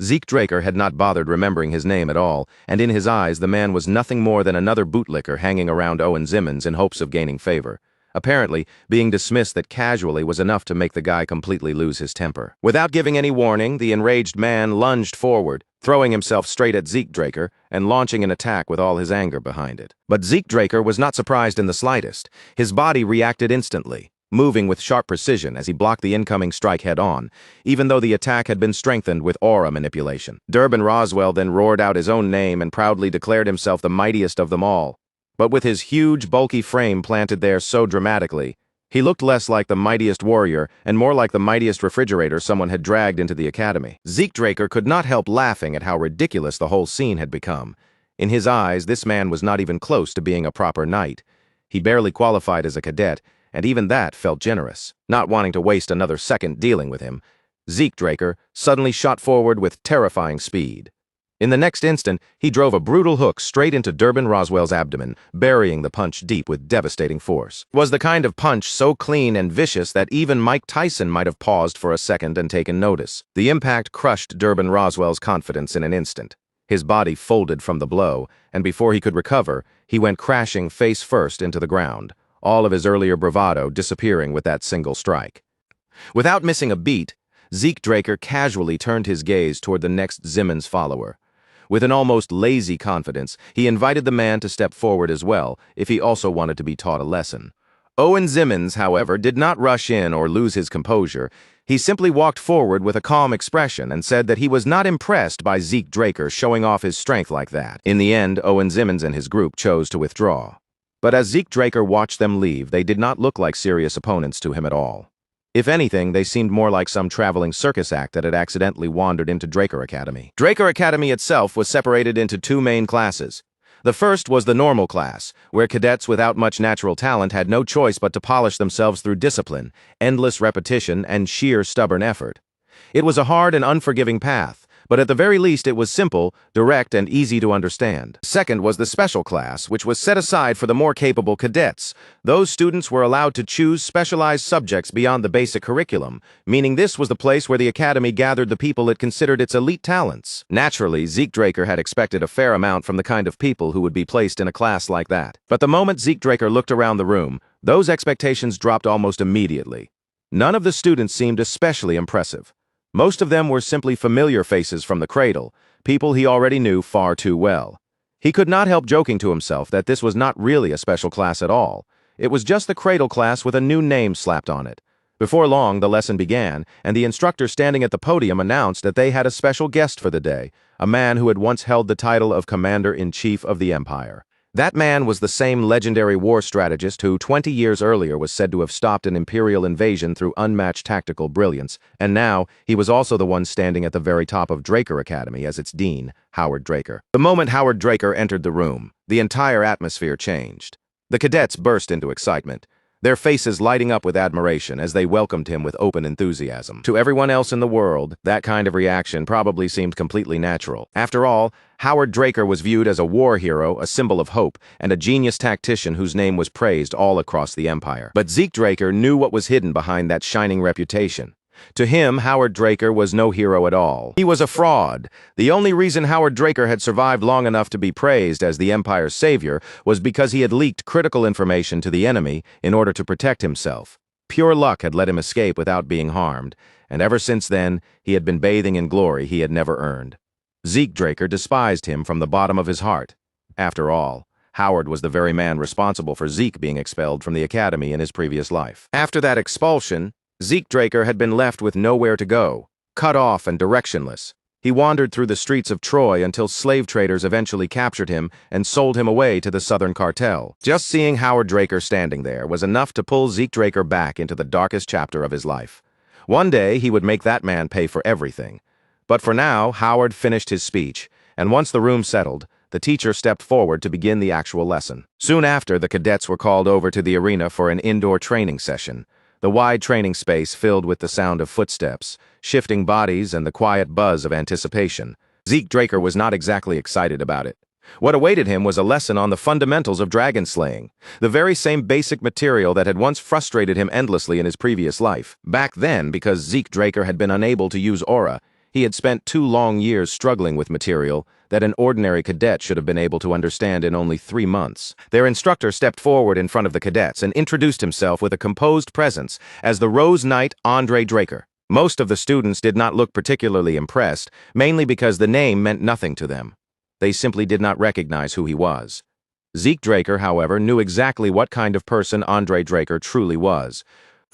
Speaker 1: Zeke Draker had not bothered remembering his name at all, and in his eyes the man was nothing more than another bootlicker hanging around Owen Zimmons in hopes of gaining favor. Apparently, being dismissed that casually was enough to make the guy completely lose his temper. Without giving any warning, the enraged man lunged forward, throwing himself straight at Zeke Draker and launching an attack with all his anger behind it. But Zeke Draker was not surprised in the slightest. His body reacted instantly, moving with sharp precision as he blocked the incoming strike head-on, even though the attack had been strengthened with aura manipulation. Durbin Roswell then roared out his own name and proudly declared himself the mightiest of them all. But with his huge, bulky frame planted there so dramatically, he looked less like the mightiest warrior and more like the mightiest refrigerator someone had dragged into the academy. Zeke Draker could not help laughing at how ridiculous the whole scene had become. In his eyes, this man was not even close to being a proper knight. He barely qualified as a cadet, and even that felt generous. Not wanting to waste another second dealing with him, Zeke Draker suddenly shot forward with terrifying speed. In the next instant, he drove a brutal hook straight into Durbin Roswell's abdomen, burying the punch deep with devastating force. It was the kind of punch so clean and vicious that even Mike Tyson might have paused for a second and taken notice. The impact crushed Durbin Roswell's confidence in an instant. His body folded from the blow, and before he could recover, he went crashing face first into the ground, all of his earlier bravado disappearing with that single strike. Without missing a beat, Zeke Draker casually turned his gaze toward the next Zimmons follower. With an almost lazy confidence, he invited the man to step forward as well, if he also wanted to be taught a lesson. Owen Zimmons, however, did not rush in or lose his composure. He simply walked forward with a calm expression and said that he was not impressed by Zeke Draker showing off his strength like that. In the end, Owen Zimmons and his group chose to withdraw. But as Zeke Draker watched them leave, they did not look like serious opponents to him at all. If anything, they seemed more like some traveling circus act that had accidentally wandered into Draker Academy. Draker Academy itself was separated into two main classes. The first was the normal class, where cadets without much natural talent had no choice but to polish themselves through discipline, endless repetition, and sheer stubborn effort. It was a hard and unforgiving path, but at the very least it was simple, direct, and easy to understand. Second was the special class, which was set aside for the more capable cadets. Those students were allowed to choose specialized subjects beyond the basic curriculum, meaning this was the place where the academy gathered the people it considered its elite talents. Naturally, Zeke Draker had expected a fair amount from the kind of people who would be placed in a class like that. But the moment Zeke Draker looked around the room, those expectations dropped almost immediately. None of the students seemed especially impressive. Most of them were simply familiar faces from the cradle, people he already knew far too well. He could not help joking to himself that this was not really a special class at all. It was just the cradle class with a new name slapped on it. Before long, the lesson began, and the instructor standing at the podium announced that they had a special guest for the day, a man who had once held the title of Commander-in-Chief of the Empire. That man was the same legendary war strategist who 20 years earlier was said to have stopped an imperial invasion through unmatched tactical brilliance, and now he was also the one standing at the very top of Draker Academy as its dean, Howard Draker. The moment Howard Draker entered the room, the entire atmosphere changed. The cadets burst into excitement, their faces lighting up with admiration as they welcomed him with open enthusiasm. To everyone else in the world, that kind of reaction probably seemed completely natural. After all, Howard Draker was viewed as a war hero, a symbol of hope, and a genius tactician whose name was praised all across the empire. But Zeke Draker knew what was hidden behind that shining reputation. To him, Howard Draker was no hero at all. He was a fraud. The only reason Howard Draker had survived long enough to be praised as the Empire's savior was because he had leaked critical information to the enemy in order to protect himself. Pure luck had let him escape without being harmed, and ever since then, he had been bathing in glory he had never earned. Zeke Draker despised him from the bottom of his heart. After all, Howard was the very man responsible for Zeke being expelled from the academy in his previous life. After that expulsion, Zeke Draker had been left with nowhere to go, cut off and directionless. He wandered through the streets of Troy until slave traders eventually captured him and sold him away to the Southern Cartel. Just seeing Howard Draker standing there was enough to pull Zeke Draker back into the darkest chapter of his life. One day, he would make that man pay for everything. But for now, Howard finished his speech, and once the room settled, the teacher stepped forward to begin the actual lesson. Soon after, the cadets were called over to the arena for an indoor training session. the wide training space filled with the sound of footsteps, shifting bodies, and the quiet buzz of anticipation. Zeke Draker was not exactly excited about it. What awaited him was a lesson on the fundamentals of dragon slaying, the very same basic material that had once frustrated him endlessly in his previous life. Back then, because Zeke Draker had been unable to use aura, he had spent 2 long years struggling with material that an ordinary cadet should have been able to understand in only 3 months. Their instructor stepped forward in front of the cadets and introduced himself with a composed presence as the Rose Knight Andre Draker. Most of the students did not look particularly impressed, mainly because the name meant nothing to them. They simply did not recognize who he was. Zeke Draker, however, knew exactly what kind of person Andre Draker truly was.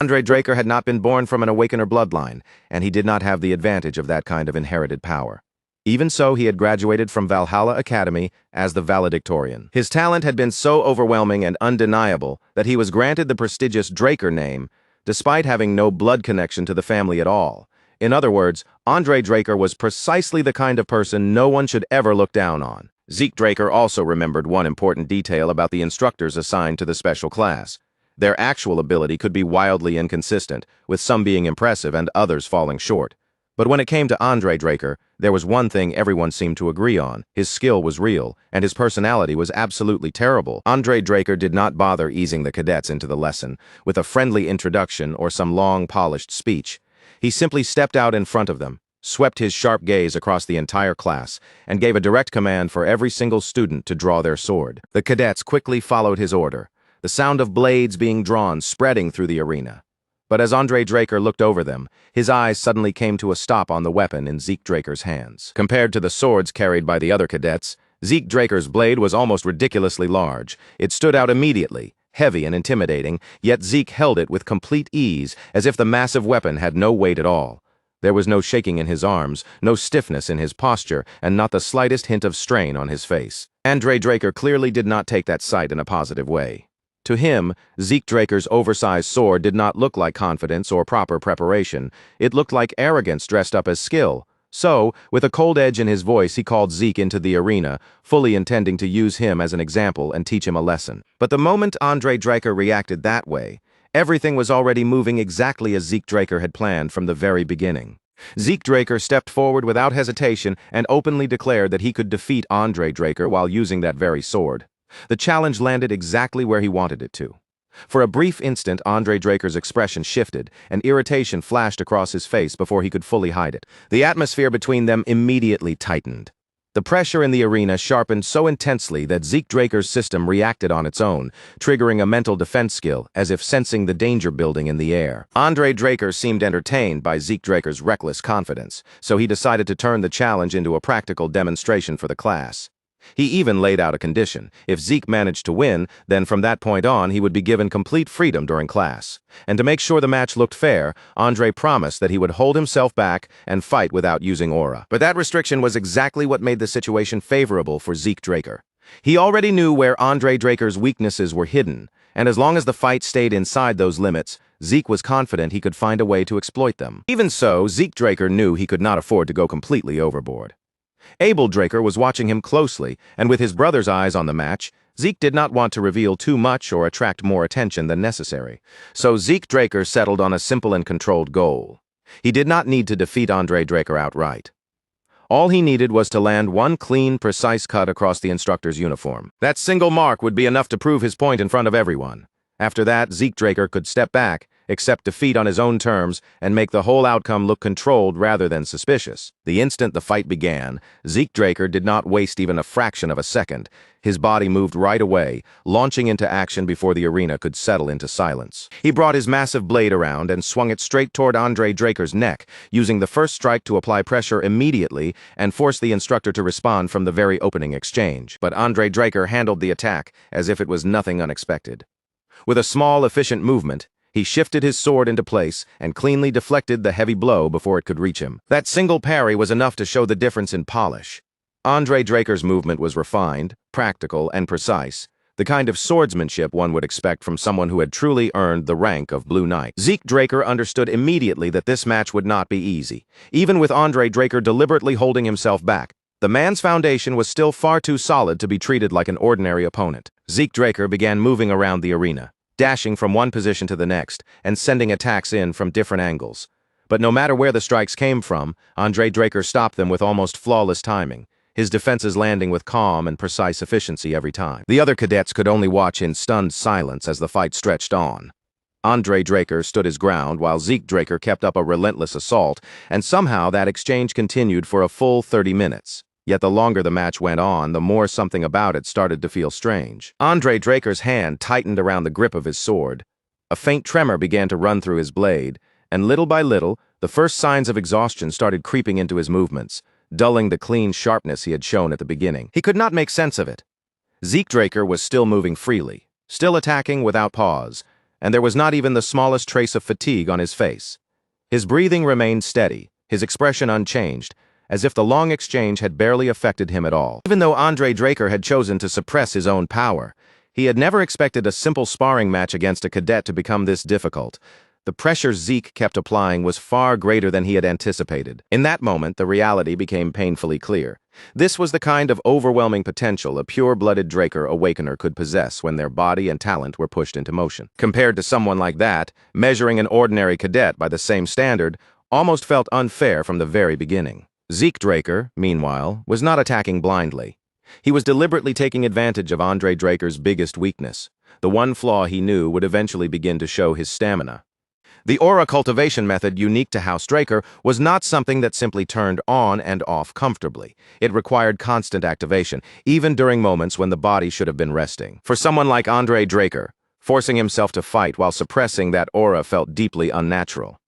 Speaker 1: Andre Draker had not been born from an Awakener bloodline, and he did not have the advantage of that kind of inherited power. Even so, he had graduated from Valhalla Academy as the valedictorian. His talent had been so overwhelming and undeniable that he was granted the prestigious Draker name, despite having no blood connection to the family at all. In other words, Andre Draker was precisely the kind of person no one should ever look down on. Zeke Draker also remembered one important detail about the instructors assigned to the special class. Their actual ability could be wildly inconsistent, with some being impressive and others falling short. But when it came to Andre Draker, there was one thing everyone seemed to agree on. His skill was real, and his personality was absolutely terrible. Andre Draker did not bother easing the cadets into the lesson with a friendly introduction or some long, polished speech. He simply stepped out in front of them, swept his sharp gaze across the entire class, and gave a direct command for every single student to draw their sword. The cadets quickly followed his order, the sound of blades being drawn spreading through the arena. But as Andre Draker looked over them, his eyes suddenly came to a stop on the weapon in Zeke Draker's hands. Compared to the swords carried by the other cadets, Zeke Draker's blade was almost ridiculously large. It stood out immediately, heavy and intimidating, yet Zeke held it with complete ease, as if the massive weapon had no weight at all. There was no shaking in his arms, no stiffness in his posture, and not the slightest hint of strain on his face. Andre Draker clearly did not take that sight in a positive way. To him, Zeke Draker's oversized sword did not look like confidence or proper preparation. It looked like arrogance dressed up as skill. So, with a cold edge in his voice, he called Zeke into the arena, fully intending to use him as an example and teach him a lesson. But the moment Andre Draker reacted that way, everything was already moving exactly as Zeke Draker had planned from the very beginning. Zeke Draker stepped forward without hesitation and openly declared that he could defeat Andre Draker while using that very sword. The challenge landed exactly where he wanted it to. For a brief instant, Andre Draker's expression shifted, and irritation flashed across his face before he could fully hide it. The atmosphere between them immediately tightened. The pressure in the arena sharpened so intensely that Zeke Draker's system reacted on its own, triggering a mental defense skill, as if sensing the danger building in the air. Andre Draker seemed entertained by Zeke Draker's reckless confidence, so he decided to turn the challenge into a practical demonstration for the class. He even laid out a condition. If Zeke managed to win, then from that point on he would be given complete freedom during class. And to make sure the match looked fair, Andre promised that he would hold himself back and fight without using aura. But that restriction was exactly what made the situation favorable for Zeke Draker. He already knew where Andre Draker's weaknesses were hidden, and as long as the fight stayed inside those limits, Zeke was confident he could find a way to exploit them. Even so, Zeke Draker knew he could not afford to go completely overboard. Abel Draker was watching him closely, and with his brother's eyes on the match, Zeke did not want to reveal too much or attract more attention than necessary. So Zeke Draker settled on a simple and controlled goal. He did not need to defeat Andre Draker outright. All he needed was to land one clean, precise cut across the instructor's uniform. That single mark would be enough to prove his point in front of everyone. After that, Zeke Draker could step back, accept defeat on his own terms, and make the whole outcome look controlled rather than suspicious. The instant the fight began, Zeke Draker did not waste even a fraction of a second. His body moved right away, launching into action before the arena could settle into silence. He brought his massive blade around and swung it straight toward Andre Draker's neck, using the first strike to apply pressure immediately and force the instructor to respond from the very opening exchange. But Andre Draker handled the attack as if it was nothing unexpected. With a small, efficient movement, he shifted his sword into place and cleanly deflected the heavy blow before it could reach him. That single parry was enough to show the difference in polish. Andre Draker's movement was refined, practical, and precise, the kind of swordsmanship one would expect from someone who had truly earned the rank of Blue Knight. Zeke Draker understood immediately that this match would not be easy. Even with Andre Draker deliberately holding himself back, the man's foundation was still far too solid to be treated like an ordinary opponent. Zeke Draker began moving around the arena. dashing from one position to the next and sending attacks in from different angles. But no matter where the strikes came from, Andre Draker stopped them with almost flawless timing, his defenses landing with calm and precise efficiency every time. The other cadets could only watch in stunned silence as the fight stretched on. Andre Draker stood his ground while Zeke Draker kept up a relentless assault, and somehow that exchange continued for a full 30 minutes. Yet the longer the match went on, the more something about it started to feel strange. Andre Draker's hand tightened around the grip of his sword. A faint tremor began to run through his blade, and little by little, the first signs of exhaustion started creeping into his movements, dulling the clean sharpness he had shown at the beginning. He could not make sense of it. Zeke Draker was still moving freely, still attacking without pause, and there was not even the smallest trace of fatigue on his face. His breathing remained steady, his expression unchanged, as if the long exchange had barely affected him at all. Even though Andre Draker had chosen to suppress his own power, he had never expected a simple sparring match against a cadet to become this difficult. The pressure Zeke kept applying was far greater than he had anticipated. In that moment, the reality became painfully clear. This was the kind of overwhelming potential a pure-blooded Draker Awakener could possess when their body and talent were pushed into motion. Compared to someone like that, measuring an ordinary cadet by the same standard almost felt unfair from the very beginning. Zeke Draker, meanwhile, was not attacking blindly. He was deliberately taking advantage of Andre Draker's biggest weakness, the one flaw he knew would eventually begin to show his stamina. The aura cultivation method unique to House Draker was not something that simply turned on and off comfortably. It required constant activation, even during moments when the body should have been resting. For someone like Andre Draker, forcing himself to fight while suppressing that aura felt deeply unnatural.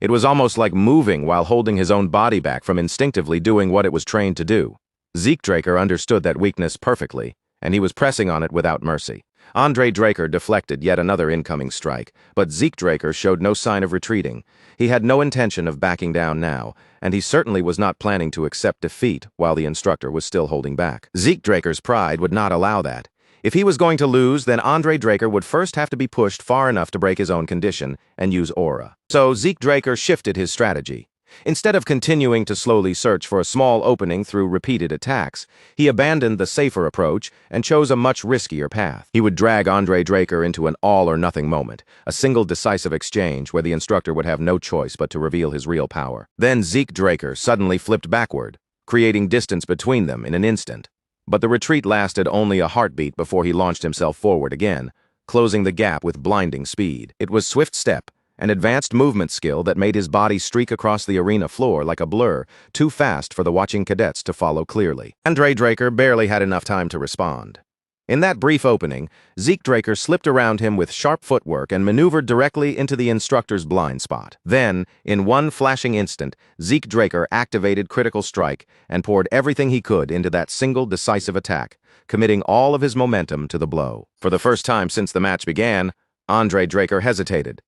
Speaker 1: It was almost like moving while holding his own body back from instinctively doing what it was trained to do. Zeke Draker understood that weakness perfectly, and he was pressing on it without mercy. Andre Draker deflected yet another incoming strike, but Zeke Draker showed no sign of retreating. He had no intention of backing down now, and he certainly was not planning to accept defeat while the instructor was still holding back. Zeke Draker's pride would not allow that. If he was going to lose, then Andre Draker would first have to be pushed far enough to break his own condition and use aura. So Zeke Draker shifted his strategy. Instead of continuing to slowly search for a small opening through repeated attacks, he abandoned the safer approach and chose a much riskier path. He would drag Andre Draker into an all-or-nothing moment, a single decisive exchange where the instructor would have no choice but to reveal his real power. Then Zeke Draker suddenly flipped backward, creating distance between them in an instant. But the retreat lasted only a heartbeat before he launched himself forward again, closing the gap with blinding speed. It was swift step, an advanced movement skill that made his body streak across the arena floor like a blur, too fast for the watching cadets to follow clearly. Andre Draker barely had enough time to respond. In that brief opening, Zeke Draker slipped around him with sharp footwork and maneuvered directly into the instructor's blind spot. Then, in one flashing instant, Zeke Draker activated Critical Strike and poured everything he could into that single decisive attack, committing all of his momentum to the blow. For the first time since the match began, Andre Draker hesitated.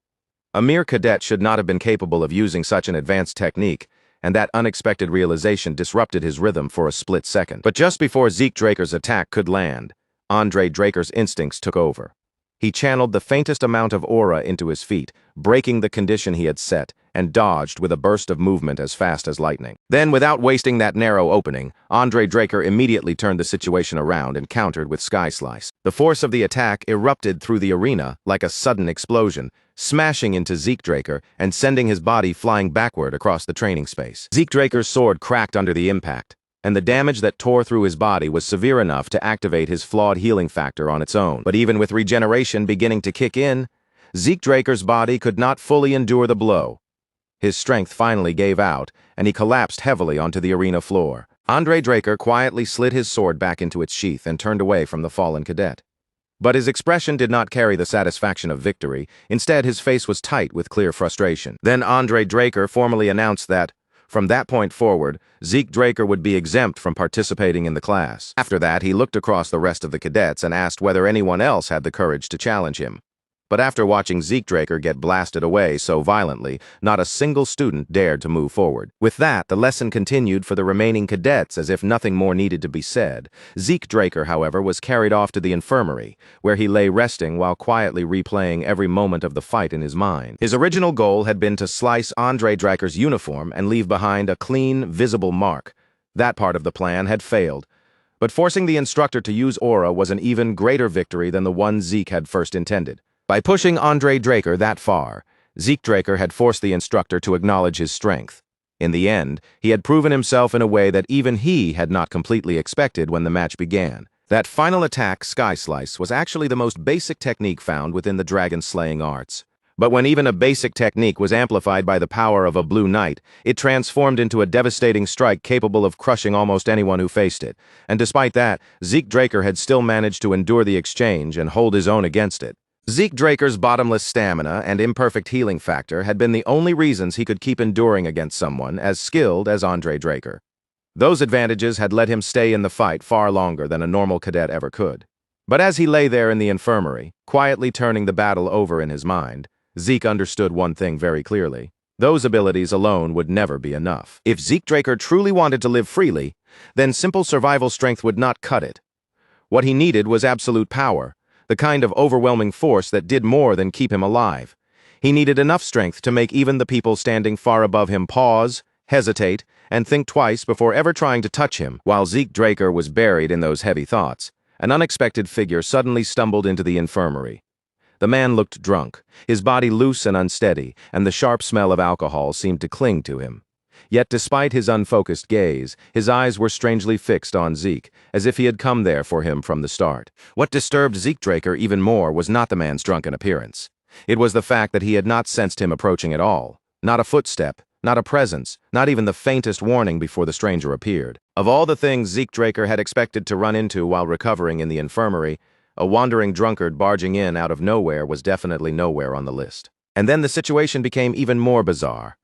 Speaker 1: A mere cadet should not have been capable of using such an advanced technique, and that unexpected realization disrupted his rhythm for a split second. But just before Zeke Draker's attack could land, Andre Draker's instincts took over. He channeled the faintest amount of aura into his feet, breaking the condition he had set, and dodged with a burst of movement as fast as lightning. Then, without wasting that narrow opening, Andre Draker immediately turned the situation around and countered with Sky Slice. The force of the attack erupted through the arena like a sudden explosion, smashing into Zeke Draker and sending his body flying backward across the training space. Zeke Draker's sword cracked under the impact, and the damage that tore through his body was severe enough to activate his flawed healing factor on its own. But even with regeneration beginning to kick in, Zeke Draker's body could not fully endure the blow. His strength finally gave out, and he collapsed heavily onto the arena floor. Andre Draker quietly slid his sword back into its sheath and turned away from the fallen cadet. But his expression did not carry the satisfaction of victory. Instead, his face was tight with clear frustration. Then Andre Draker formally announced that, from that point forward, Zeke Draker would be exempt from participating in the class. After that, he looked across the rest of the cadets and asked whether anyone else had the courage to challenge him. But after watching Zeke Draker get blasted away so violently, not a single student dared to move forward. With that, the lesson continued for the remaining cadets as if nothing more needed to be said. Zeke Draker, however, was carried off to the infirmary, where he lay resting while quietly replaying every moment of the fight in his mind. His original goal had been to slice Andre Draker's uniform and leave behind a clean, visible mark. That part of the plan had failed. But forcing the instructor to use aura was an even greater victory than the one Zeke had first intended. By pushing Andre Draker that far, Zeke Draker had forced the instructor to acknowledge his strength. In the end, he had proven himself in a way that even he had not completely expected when the match began. That final attack, Sky Slice, was actually the most basic technique found within the dragon-slaying arts. But when even a basic technique was amplified by the power of a Blue Knight, it transformed into a devastating strike capable of crushing almost anyone who faced it. And despite that, Zeke Draker had still managed to endure the exchange and hold his own against it. Zeke Draker's bottomless stamina and imperfect healing factor had been the only reasons he could keep enduring against someone as skilled as Andre Draker. Those advantages had let him stay in the fight far longer than a normal cadet ever could. But as he lay there in the infirmary, quietly turning the battle over in his mind, Zeke understood one thing very clearly. Those abilities alone would never be enough. If Zeke Draker truly wanted to live freely, then simple survival strength would not cut it. What he needed was absolute power, the kind of overwhelming force that did more than keep him alive. He needed enough strength to make even the people standing far above him pause, hesitate, and think twice before ever trying to touch him. While Zeke Draker was buried in those heavy thoughts, an unexpected figure suddenly stumbled into the infirmary. The man looked drunk, his body loose and unsteady, and the sharp smell of alcohol seemed to cling to him. Yet despite his unfocused gaze, his eyes were strangely fixed on Zeke, as if he had come there for him from the start. What disturbed Zeke Draker even more was not the man's drunken appearance. It was the fact that he had not sensed him approaching at all. Not a footstep, not a presence, not even the faintest warning before the stranger appeared. Of all the things Zeke Draker had expected to run into while recovering in the infirmary, a wandering drunkard barging in out of nowhere was definitely nowhere on the list. And then the situation became even more bizarre.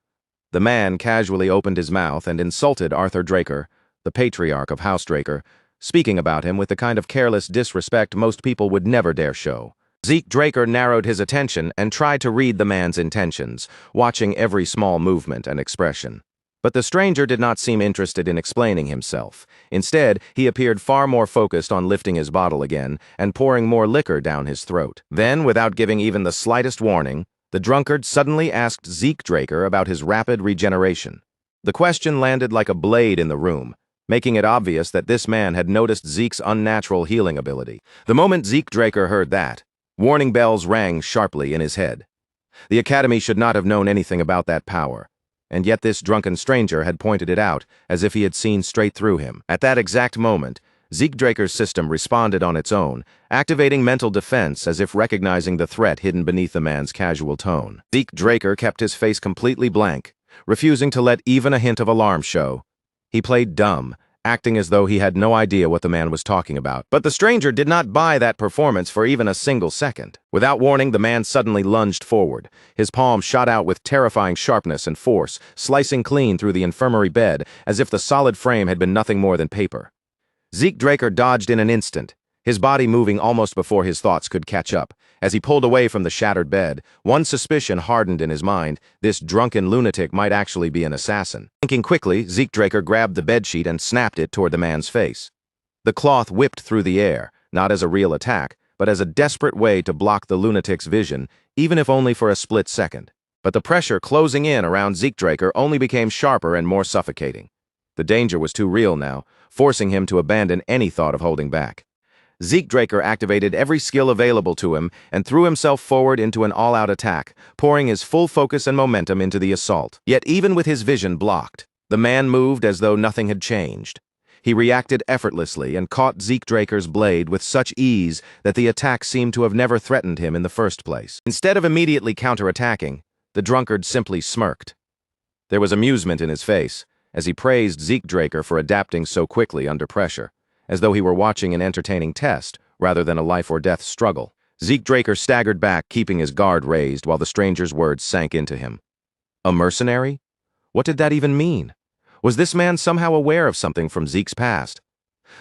Speaker 1: The man casually opened his mouth and insulted Arthur Draker, the patriarch of House Draker, speaking about him with the kind of careless disrespect most people would never dare show. Zeke Draker narrowed his attention and tried to read the man's intentions, watching every small movement and expression. But the stranger did not seem interested in explaining himself. Instead, he appeared far more focused on lifting his bottle again and pouring more liquor down his throat. Then, without giving even the slightest warning, the drunkard suddenly asked Zeke Draker about his rapid regeneration. The question landed like a blade in the room, making it obvious that this man had noticed Zeke's unnatural healing ability. The moment Zeke Draker heard that, warning bells rang sharply in his head. The Academy should not have known anything about that power. And yet this drunken stranger had pointed it out, as if he had seen straight through him. At that exact moment, Zeke Draker's system responded on its own, activating mental defense as if recognizing the threat hidden beneath the man's casual tone. Zeke Draker kept his face completely blank, refusing to let even a hint of alarm show. He played dumb, acting as though he had no idea what the man was talking about. But the stranger did not buy that performance for even a single second. Without warning, the man suddenly lunged forward. His palm shot out with terrifying sharpness and force, slicing clean through the infirmary bed as if the solid frame had been nothing more than paper. Zeke Draker dodged in an instant, his body moving almost before his thoughts could catch up. As he pulled away from the shattered bed, one suspicion hardened in his mind: this drunken lunatic might actually be an assassin. Thinking quickly, Zeke Draker grabbed the bedsheet and snapped it toward the man's face. The cloth whipped through the air, not as a real attack, but as a desperate way to block the lunatic's vision, even if only for a split second. But the pressure closing in around Zeke Draker only became sharper and more suffocating. The danger was too real now, forcing him to abandon any thought of holding back. Zeke Draker activated every skill available to him and threw himself forward into an all-out attack, pouring his full focus and momentum into the assault. Yet even with his vision blocked, the man moved as though nothing had changed. He reacted effortlessly and caught Zeke Draker's blade with such ease that the attack seemed to have never threatened him in the first place. Instead of immediately counterattacking, the drunkard simply smirked. There was amusement in his face, as he praised Zeke Draker for adapting so quickly under pressure, as though he were watching an entertaining test rather than a life-or-death struggle. Zeke Draker staggered back, keeping his guard raised while the stranger's words sank into him. A mercenary? What did that even mean? Was this man somehow aware of something from Zeke's past?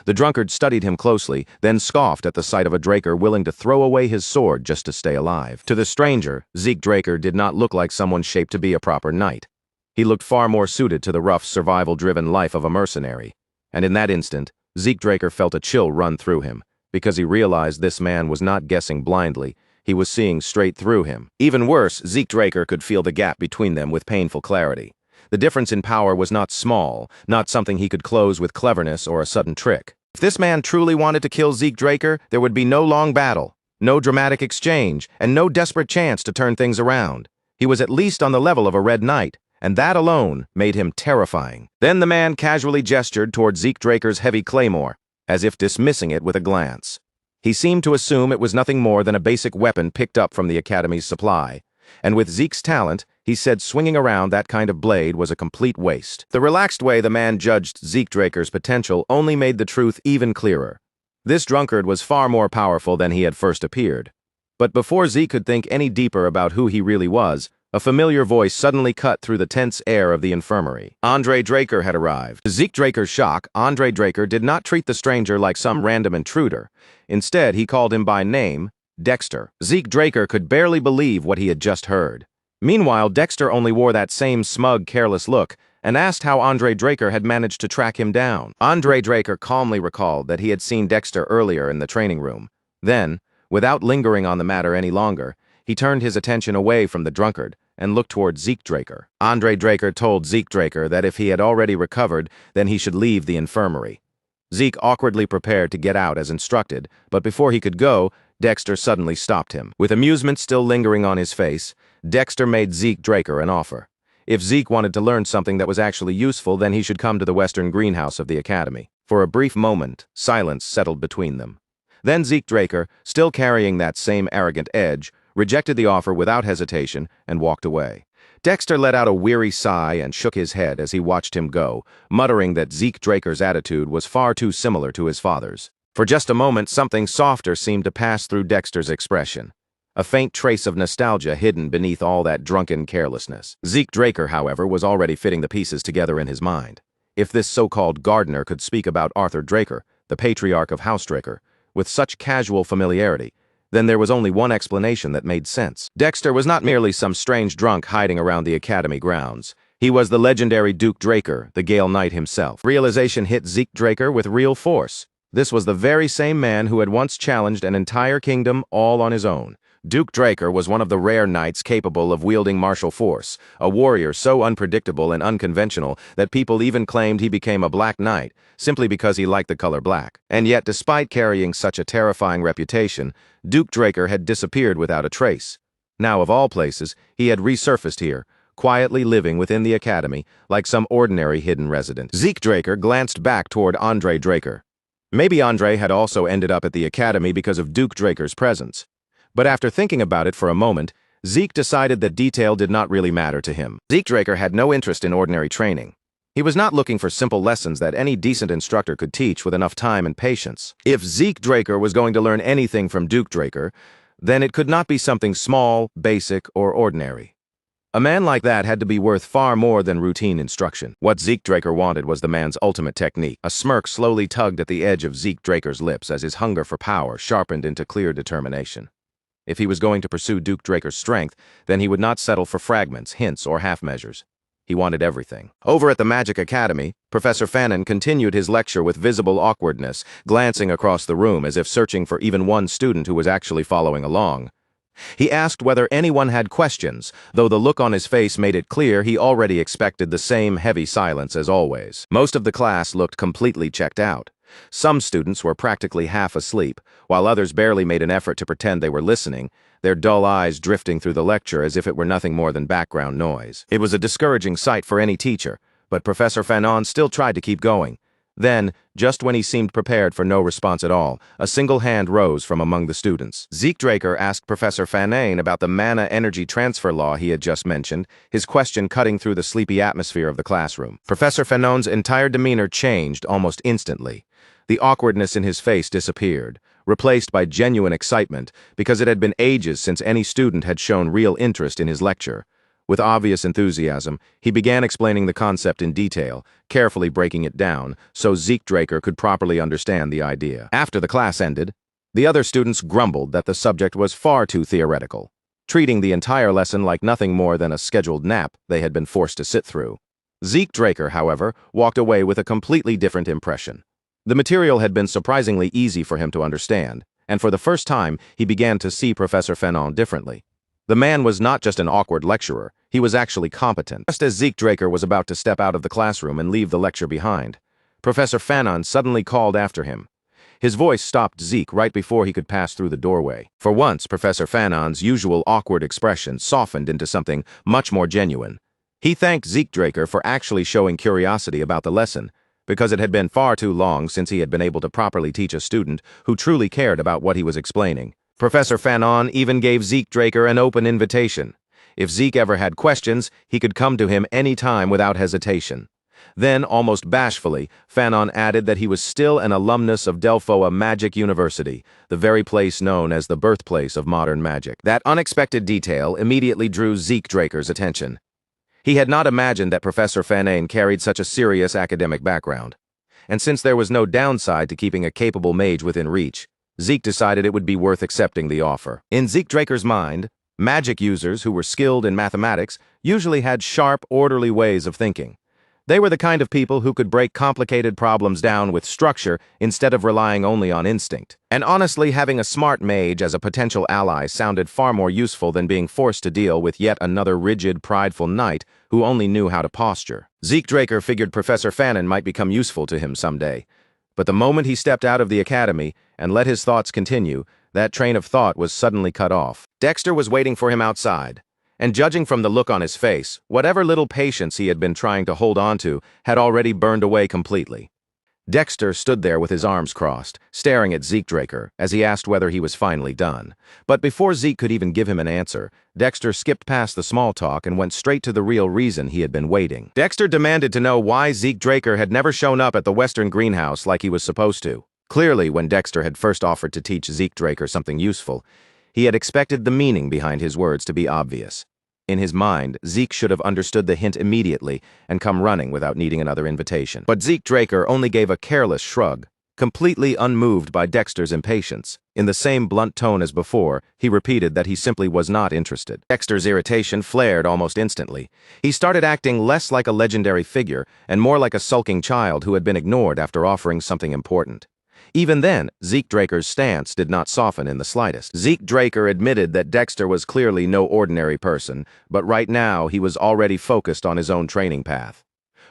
Speaker 1: The drunkard studied him closely, then scoffed at the sight of a Draker willing to throw away his sword just to stay alive. To the stranger, Zeke Draker did not look like someone shaped to be a proper knight. He looked far more suited to the rough, survival-driven life of a mercenary. And in that instant, Zeke Draker felt a chill run through him, because he realized this man was not guessing blindly, he was seeing straight through him. Even worse, Zeke Draker could feel the gap between them with painful clarity. The difference in power was not small, not something he could close with cleverness or a sudden trick. If this man truly wanted to kill Zeke Draker, there would be no long battle. No dramatic exchange, and no desperate chance to turn things around. He was at least on the level of a red knight, and that alone made him terrifying. Then the man casually gestured toward Zeke Draker's heavy claymore, as if dismissing it with a glance. He seemed to assume it was nothing more than a basic weapon picked up from the Academy's supply, and with Zeke's talent, he said swinging around that kind of blade was a complete waste. The relaxed way the man judged Zeke Draker's potential only made the truth even clearer. This drunkard was far more powerful than he had first appeared. But before Zeke could think any deeper about who he really was, a familiar voice suddenly cut through the tense air of the infirmary. Andre Draker had arrived. To Zeke Draker's shock, Andre Draker did not treat the stranger like some random intruder. Instead, he called him by name, Dexter. Zeke Draker could barely believe what he had just heard. Meanwhile, Dexter only wore that same smug, careless look and asked how Andre Draker had managed to track him down. Andre Draker calmly recalled that he had seen Dexter earlier in the training room. Then, without lingering on the matter any longer, he turned his attention away from the drunkard and looked toward Zeke Draker. Andre Draker told Zeke Draker that if he had already recovered, then he should leave the infirmary. Zeke awkwardly prepared to get out as instructed, but before he could go, Dexter suddenly stopped him. With amusement still lingering on his face, Dexter made Zeke Draker an offer. If Zeke wanted to learn something that was actually useful, then he should come to the western greenhouse of the Academy. For a brief moment, silence settled between them. Then Zeke Draker, still carrying that same arrogant edge, rejected the offer without hesitation and walked away. Dexter let out a weary sigh and shook his head as he watched him go, muttering that Zeke Draker's attitude was far too similar to his father's. For just a moment, something softer seemed to pass through Dexter's expression. A faint trace of nostalgia hidden beneath all that drunken carelessness. Zeke Draker, however, was already fitting the pieces together in his mind. If this so-called gardener could speak about Arthur Draker, the patriarch of House Draker, with such casual familiarity, then there was only one explanation that made sense. Dexter was not merely some strange drunk hiding around the Academy grounds. He was the legendary Duke Draker, the Gale Knight himself. Realization hit Zeke Draker with real force. This was the very same man who had once challenged an entire kingdom all on his own. Duke Draker was one of the rare knights capable of wielding martial force, a warrior so unpredictable and unconventional that people even claimed he became a black knight simply because he liked the color black. And yet, despite carrying such a terrifying reputation, Duke Draker had disappeared without a trace. Now, of all places, he had resurfaced here, quietly living within the Academy like some ordinary hidden resident. Zeke Draker glanced back toward Andre Draker. Maybe Andre had also ended up at the Academy because of Duke Draker's presence. But after thinking about it for a moment, Zeke decided that detail did not really matter to him. Zeke Draker had no interest in ordinary training. He was not looking for simple lessons that any decent instructor could teach with enough time and patience. If Zeke Draker was going to learn anything from Duke Draker, then it could not be something small, basic, or ordinary. A man like that had to be worth far more than routine instruction. What Zeke Draker wanted was the man's ultimate technique. A smirk slowly tugged at the edge of Zeke Draker's lips as his hunger for power sharpened into clear determination. If he was going to pursue Duke Draker's strength, then he would not settle for fragments, hints, or half-measures. He wanted everything. Over at the Magic Academy, Professor Fannin continued his lecture with visible awkwardness, glancing across the room as if searching for even one student who was actually following along. He asked whether anyone had questions, though the look on his face made it clear he already expected the same heavy silence as always. Most of the class looked completely checked out. Some students were practically half asleep, while others barely made an effort to pretend they were listening, their dull eyes drifting through the lecture as if it were nothing more than background noise. It was a discouraging sight for any teacher, but Professor Fanon still tried to keep going. Then, just when he seemed prepared for no response at all, a single hand rose from among the students. Zeke Draker asked Professor Fanon about the mana energy transfer law he had just mentioned, his question cutting through the sleepy atmosphere of the classroom. Professor Fanon's entire demeanor changed almost instantly. The awkwardness in his face disappeared, replaced by genuine excitement, because it had been ages since any student had shown real interest in his lecture. With obvious enthusiasm, he began explaining the concept in detail, carefully breaking it down, so Zeke Draker could properly understand the idea. After the class ended, the other students grumbled that the subject was far too theoretical, treating the entire lesson like nothing more than a scheduled nap they had been forced to sit through. Zeke Draker, however, walked away with a completely different impression. The material had been surprisingly easy for him to understand, and for the first time, he began to see Professor Fanon differently. The man was not just an awkward lecturer, he was actually competent. Just as Zeke Draker was about to step out of the classroom and leave the lecture behind, Professor Fanon suddenly called after him. His voice stopped Zeke right before he could pass through the doorway. For once, Professor Fanon's usual awkward expression softened into something much more genuine. He thanked Zeke Draker for actually showing curiosity about the lesson, because it had been far too long since he had been able to properly teach a student who truly cared about what he was explaining. Professor Fanon even gave Zeke Draker an open invitation. If Zeke ever had questions, he could come to him any time without hesitation. Then, almost bashfully, Fanon added that he was still an alumnus of Delphoa Magic University, the very place known as the birthplace of modern magic. That unexpected detail immediately drew Zeke Draker's attention. He had not imagined that Professor Fanon carried such a serious academic background. And since there was no downside to keeping a capable mage within reach, Zeke decided it would be worth accepting the offer. In Zeke Draker's mind, magic users who were skilled in mathematics usually had sharp, orderly ways of thinking. They were the kind of people who could break complicated problems down with structure instead of relying only on instinct. And honestly, having a smart mage as a potential ally sounded far more useful than being forced to deal with yet another rigid, prideful knight who only knew how to posture. Zeke Draker figured Professor Fanon might become useful to him someday. But the moment he stepped out of the academy and let his thoughts continue, that train of thought was suddenly cut off. Dexter was waiting for him outside. And judging from the look on his face, whatever little patience he had been trying to hold on to had already burned away completely. Dexter stood there with his arms crossed, staring at Zeke Draker as he asked whether he was finally done. But before Zeke could even give him an answer, Dexter skipped past the small talk and went straight to the real reason he had been waiting. Dexter demanded to know why Zeke Draker had never shown up at the Western Greenhouse like he was supposed to. Clearly, when Dexter had first offered to teach Zeke Draker something useful, he had expected the meaning behind his words to be obvious. In his mind, Zeke should have understood the hint immediately and come running without needing another invitation. But Zeke Draker only gave a careless shrug, completely unmoved by Dexter's impatience. In the same blunt tone as before, he repeated that he simply was not interested. Dexter's irritation flared almost instantly. He started acting less like a legendary figure and more like a sulking child who had been ignored after offering something important. Even then, Zeke Draker's stance did not soften in the slightest. Zeke Draker admitted that Dexter was clearly no ordinary person, but right now he was already focused on his own training path.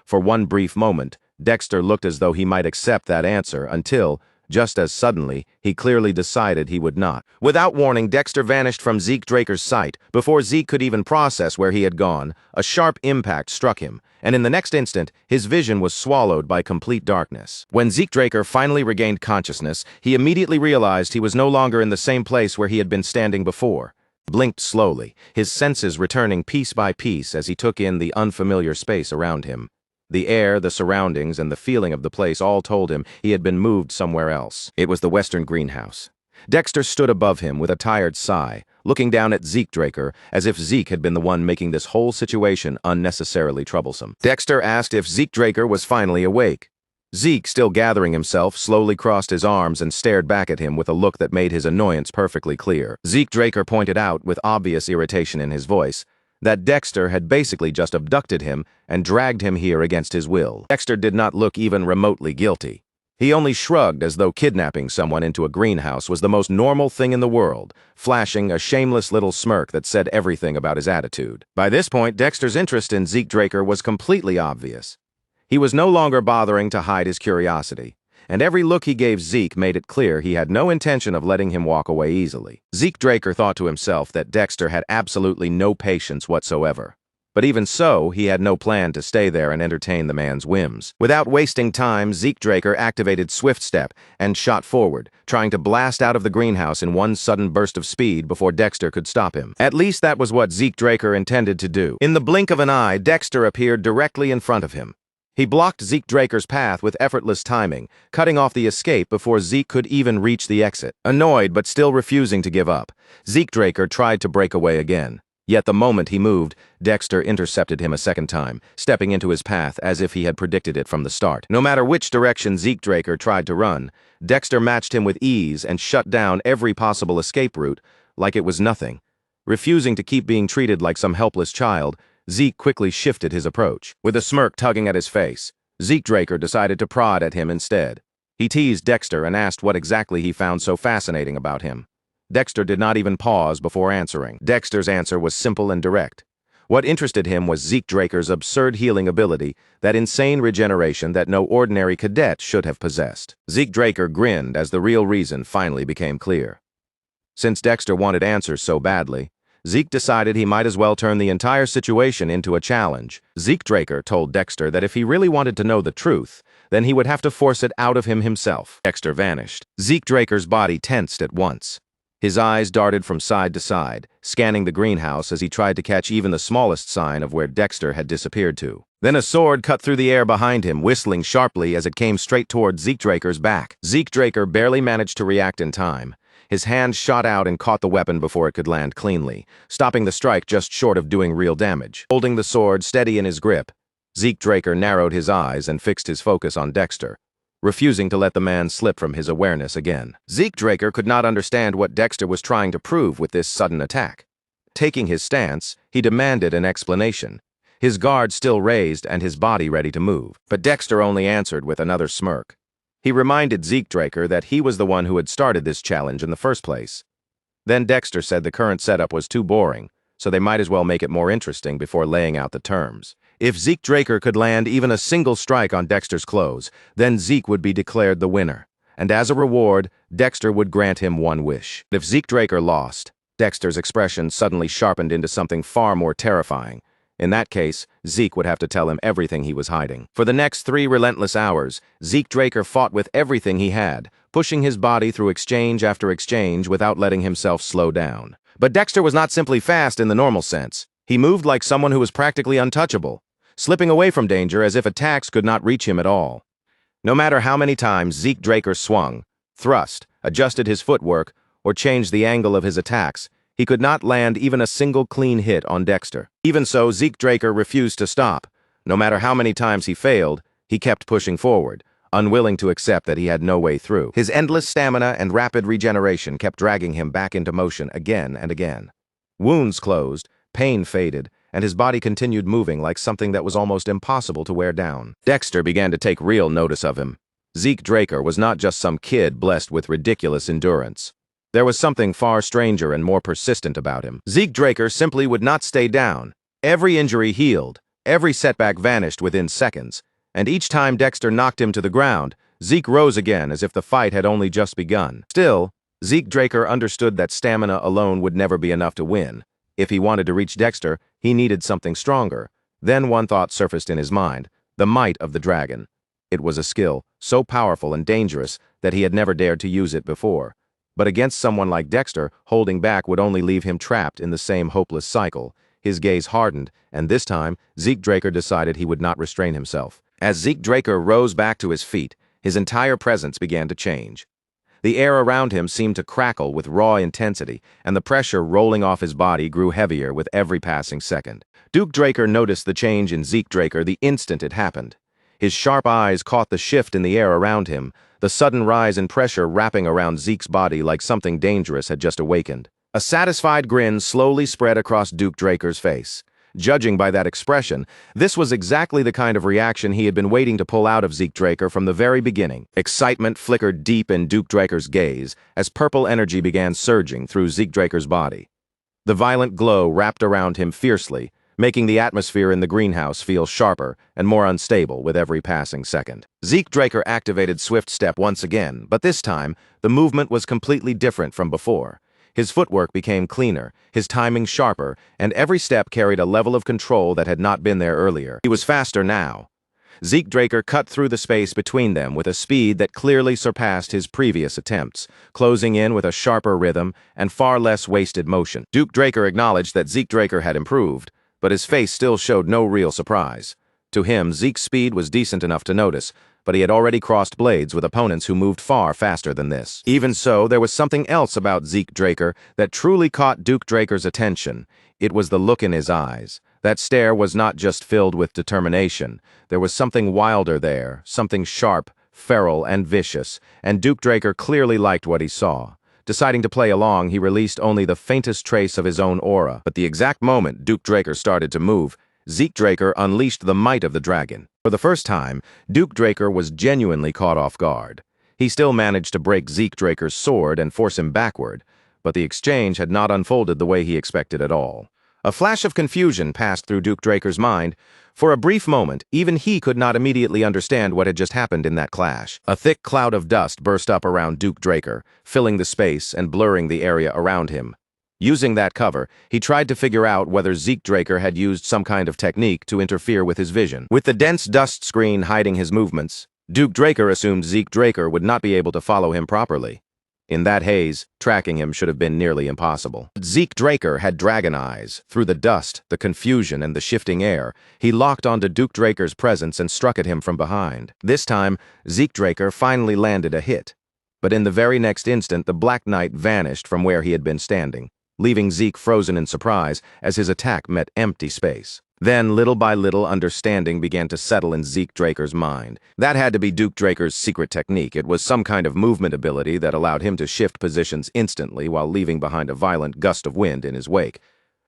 Speaker 1: For one brief moment, Dexter looked as though he might accept that answer until, just as suddenly, he clearly decided he would not. Without warning, Dexter vanished from Zeke Draker's sight. Before Zeke could even process where he had gone, a sharp impact struck him, and in the next instant, his vision was swallowed by complete darkness. When Zeke Draker finally regained consciousness, he immediately realized he was no longer in the same place where he had been standing before. Blinked slowly, his senses returning piece by piece as he took in the unfamiliar space around him. The air, the surroundings, and the feeling of the place all told him he had been moved somewhere else. It was the Western Greenhouse. Dexter stood above him with a tired sigh, looking down at Zeke Draker as if Zeke had been the one making this whole situation unnecessarily troublesome. Dexter asked if Zeke Draker was finally awake. Zeke, still gathering himself, slowly crossed his arms and stared back at him with a look that made his annoyance perfectly clear. Zeke Draker pointed out, with obvious irritation in his voice, that Dexter had basically just abducted him and dragged him here against his will. Dexter did not look even remotely guilty. He only shrugged as though kidnapping someone into a greenhouse was the most normal thing in the world, flashing a shameless little smirk that said everything about his attitude. By this point, Dexter's interest in Zeke Draker was completely obvious. He was no longer bothering to hide his curiosity, and every look he gave Zeke made it clear he had no intention of letting him walk away easily. Zeke Draker thought to himself that Dexter had absolutely no patience whatsoever. But even so, he had no plan to stay there and entertain the man's whims. Without wasting time, Zeke Draker activated Swift Step and shot forward, trying to blast out of the greenhouse in one sudden burst of speed before Dexter could stop him. At least that was what Zeke Draker intended to do. In the blink of an eye, Dexter appeared directly in front of him. He blocked Zeke Draker's path with effortless timing, cutting off the escape before Zeke could even reach the exit. Annoyed but still refusing to give up, Zeke Draker tried to break away again. Yet the moment he moved, Dexter intercepted him a second time, stepping into his path as if he had predicted it from the start. No matter which direction Zeke Draker tried to run, Dexter matched him with ease and shut down every possible escape route like it was nothing. Refusing to keep being treated like some helpless child, Zeke quickly shifted his approach. With a smirk tugging at his face, Zeke Draker decided to prod at him instead. He teased Dexter and asked what exactly he found so fascinating about him. Dexter did not even pause before answering. Dexter's answer was simple and direct. What interested him was Zeke Draker's absurd healing ability, that insane regeneration that no ordinary cadet should have possessed. Zeke Draker grinned as the real reason finally became clear. Since Dexter wanted answers so badly, Zeke decided he might as well turn the entire situation into a challenge. Zeke Draker told Dexter that if he really wanted to know the truth, then he would have to force it out of him himself. Dexter vanished. Zeke Draker's body tensed at once. His eyes darted from side to side, scanning the greenhouse as he tried to catch even the smallest sign of where Dexter had disappeared to. Then a sword cut through the air behind him, whistling sharply as it came straight toward Zeke Draker's back. Zeke Draker barely managed to react in time. His hand shot out and caught the weapon before it could land cleanly, stopping the strike just short of doing real damage. Holding the sword steady in his grip, Zeke Draker narrowed his eyes and fixed his focus on Dexter, refusing to let the man slip from his awareness again. Zeke Draker could not understand what Dexter was trying to prove with this sudden attack. Taking his stance, he demanded an explanation, his guard still raised and his body ready to move. But Dexter only answered with another smirk. He reminded Zeke Draker that he was the one who had started this challenge in the first place. Then Dexter said the current setup was too boring, so they might as well make it more interesting before laying out the terms. If Zeke Draker could land even a single strike on Dexter's clothes, then Zeke would be declared the winner, and as a reward, Dexter would grant him one wish. If Zeke Draker lost, Dexter's expression suddenly sharpened into something far more terrifying. In that case, Zeke would have to tell him everything he was hiding. For the next 3 relentless hours, Zeke Draker fought with everything he had, pushing his body through exchange after exchange without letting himself slow down. But Dexter was not simply fast in the normal sense. He moved like someone who was practically untouchable, slipping away from danger as if attacks could not reach him at all. No matter how many times Zeke Draker swung, thrust, adjusted his footwork, or changed the angle of his attacks, he could not land even a single clean hit on Dexter. Even so, Zeke Draker refused to stop. No matter how many times he failed, he kept pushing forward, unwilling to accept that he had no way through. His endless stamina and rapid regeneration kept dragging him back into motion again and again. Wounds closed, pain faded, and his body continued moving like something that was almost impossible to wear down. Dexter began to take real notice of him. Zeke Draker was not just some kid blessed with ridiculous endurance. There was something far stranger and more persistent about him. Zeke Draker simply would not stay down. Every injury healed, every setback vanished within seconds, and each time Dexter knocked him to the ground, Zeke rose again as if the fight had only just begun. Still, Zeke Draker understood that stamina alone would never be enough to win. If he wanted to reach Dexter, he needed something stronger. Then one thought surfaced in his mind: the might of the dragon. It was a skill so powerful and dangerous that he had never dared to use it before. But against someone like Dexter, holding back would only leave him trapped in the same hopeless cycle. His gaze hardened, and this time, Zeke Draker decided he would not restrain himself. As Zeke Draker rose back to his feet, his entire presence began to change. The air around him seemed to crackle with raw intensity, and the pressure rolling off his body grew heavier with every passing second. Duke Draker noticed the change in Zeke Draker the instant it happened. His sharp eyes caught the shift in the air around him, the sudden rise in pressure wrapping around Zeke's body like something dangerous had just awakened. A satisfied grin slowly spread across Duke Draker's face. Judging by that expression, this was exactly the kind of reaction he had been waiting to pull out of Zeke Draker from the very beginning. Excitement flickered deep in Duke Draker's gaze as purple energy began surging through Zeke Draker's body. The violent glow wrapped around him fiercely, making the atmosphere in the greenhouse feel sharper and more unstable with every passing second. Zeke Draker activated Swift Step once again, but this time, the movement was completely different from before. His footwork became cleaner, his timing sharper, and every step carried a level of control that had not been there earlier. He was faster now. Zeke Draker cut through the space between them with a speed that clearly surpassed his previous attempts, closing in with a sharper rhythm and far less wasted motion. Duke Draker acknowledged that Zeke Draker had improved, but his face still showed no real surprise. To him, Zeke's speed was decent enough to notice, but he had already crossed blades with opponents who moved far faster than this. Even so, there was something else about Zeke Draker that truly caught Duke Draker's attention. It was the look in his eyes. That stare was not just filled with determination. There was something wilder there, something sharp, feral, and vicious, and Duke Draker clearly liked what he saw. Deciding to play along, he released only the faintest trace of his own aura. But the exact moment Duke Draker started to move, Zeke Draker unleashed the might of the dragon. For the first time, Duke Draker was genuinely caught off guard. He still managed to break Zeke Draker's sword and force him backward, but the exchange had not unfolded the way he expected at all. A flash of confusion passed through Duke Draker's mind. For a brief moment, even he could not immediately understand what had just happened in that clash. A thick cloud of dust burst up around Duke Draker, filling the space and blurring the area around him. Using that cover, he tried to figure out whether Zeke Draker had used some kind of technique to interfere with his vision. With the dense dust screen hiding his movements, Duke Draker assumed Zeke Draker would not be able to follow him properly. In that haze, tracking him should have been nearly impossible. Zeke Draker had dragon eyes. Through the dust, the confusion, and the shifting air, he locked onto Duke Draker's presence and struck at him from behind. This time, Zeke Draker finally landed a hit. But in the very next instant, the Black Knight vanished from where he had been standing, leaving Zeke frozen in surprise as his attack met empty space. Then, little by little, understanding began to settle in Zeke Draker's mind. That had to be Duke Draker's secret technique. It was some kind of movement ability that allowed him to shift positions instantly while leaving behind a violent gust of wind in his wake.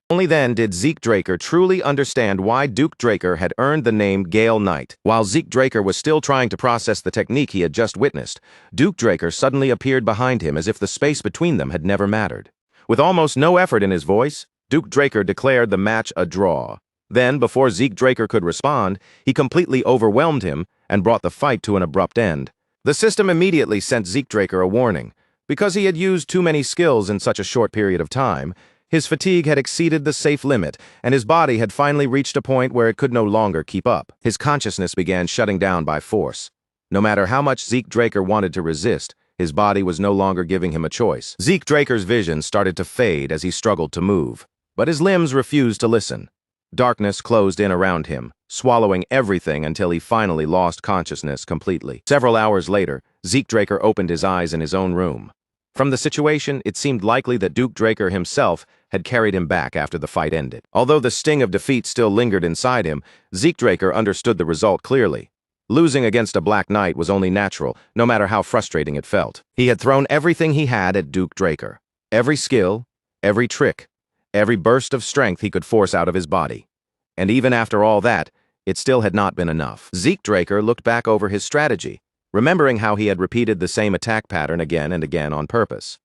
Speaker 1: Only then did Zeke Draker truly understand why Duke Draker had earned the name Gale Knight. While Zeke Draker was still trying to process the technique he had just witnessed, Duke Draker suddenly appeared behind him as if the space between them had never mattered. With almost no effort in his voice, Duke Draker declared the match a draw. Then, before Zeke Draker could respond, he completely overwhelmed him and brought the fight to an abrupt end. The system immediately sent Zeke Draker a warning. Because he had used too many skills in such a short period of time, his fatigue had exceeded the safe limit, and his body had finally reached a point where it could no longer keep up. His consciousness began shutting down by force. No matter how much Zeke Draker wanted to resist, his body was no longer giving him a choice. Zeke Draker's vision started to fade as he struggled to move, but his limbs refused to listen. Darkness closed in around him, swallowing everything until he finally lost consciousness completely. Several hours later, Zeke Draker opened his eyes in his own room. From the situation, it seemed likely that Duke Draker himself had carried him back after the fight ended. Although the sting of defeat still lingered inside him, Zeke Draker understood the result clearly. Losing against a Black Knight was only natural, no matter how frustrating it felt. He had thrown everything he had at Duke Draker. Every skill, every trick, every burst of strength he could force out of his body. And even after all that, it still had not been enough. Zeke Draker looked back over his strategy, remembering how he had repeated the same attack pattern again and again on purpose.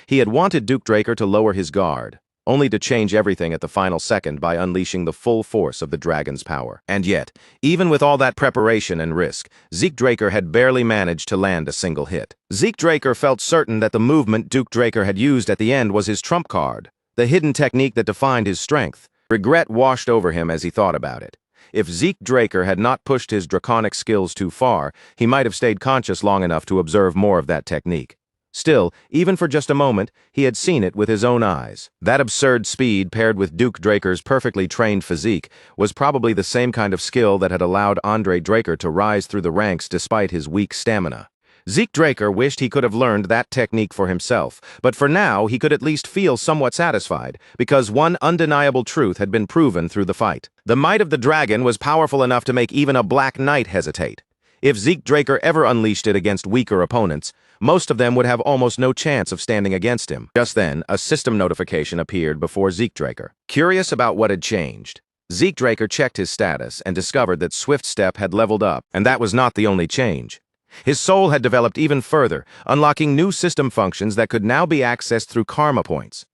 Speaker 1: He had wanted Duke Draker to lower his guard, only to change everything at the final second by unleashing the full force of the dragon's power. And yet, even with all that preparation and risk, Zeke Draker had barely managed to land a single hit. Zeke Draker felt certain that the movement Duke Draker had used at the end was his trump card, the hidden technique that defined his strength. Regret washed over him as he thought about it. If Zeke Draker had not pushed his draconic skills too far, he might have stayed conscious long enough to observe more of that technique. Still, even for just a moment, he had seen it with his own eyes. That absurd speed paired with Duke Draker's perfectly trained physique was probably the same kind of skill that had allowed Andre Draker to rise through the ranks despite his weak stamina. Zeke Draker wished he could have learned that technique for himself, but for now he could at least feel somewhat satisfied, because one undeniable truth had been proven through the fight. The might of the dragon was powerful enough to make even a Black Knight hesitate. If Zeke Draker ever unleashed it against weaker opponents, most of them would have almost no chance of standing against him. Just then, a system notification appeared before Zeke Draker. Curious about what had changed, Zeke Draker checked his status and discovered that Swift Step had leveled up, and that was not the only change. His soul had developed even further, unlocking new system functions that could now be accessed through karma points.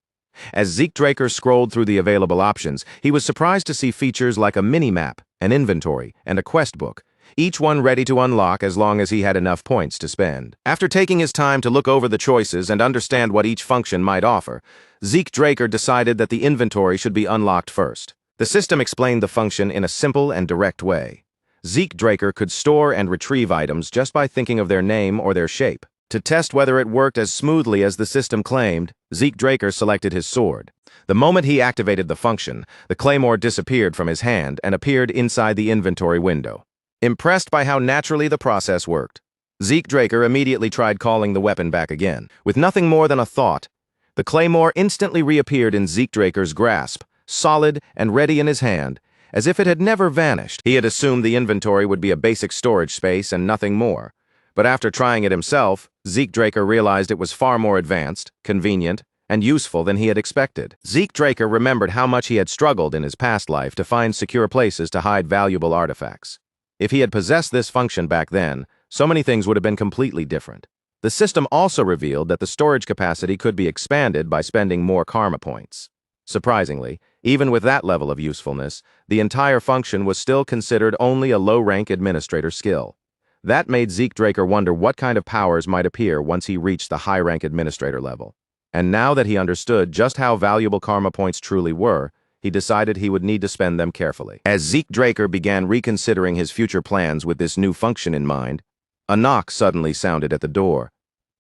Speaker 1: As Zeke Draker scrolled through the available options, he was surprised to see features like a mini-map, an inventory, and a quest book, each one ready to unlock as long as he had enough points to spend. After taking his time to look over the choices and understand what each function might offer, Zeke Draker decided that the inventory should be unlocked first. The system explained the function in a simple and direct way. Zeke Draker could store and retrieve items just by thinking of their name or their shape. To test whether it worked as smoothly as the system claimed, Zeke Draker selected his sword. The moment he activated the function, the claymore disappeared from his hand and appeared inside the inventory window. Impressed by how naturally the process worked, Zeke Draker immediately tried calling the weapon back again. With nothing more than a thought, the claymore instantly reappeared in Zeke Draker's grasp, solid and ready in his hand, as if it had never vanished. He had assumed the inventory would be a basic storage space and nothing more. But after trying it himself, Zeke Draker realized it was far more advanced, convenient, and useful than he had expected. Zeke Draker remembered how much he had struggled in his past life to find secure places to hide valuable artifacts. If he had possessed this function back then, so many things would have been completely different. The system also revealed that the storage capacity could be expanded by spending more karma points. Surprisingly, even with that level of usefulness, the entire function was still considered only a low-rank administrator skill. That made Zeke Draker wonder what kind of powers might appear once he reached the high-rank administrator level. And now that he understood just how valuable karma points truly were, he decided he would need to spend them carefully. As Zeke Draker began reconsidering his future plans with this new function in mind, a knock suddenly sounded at the door.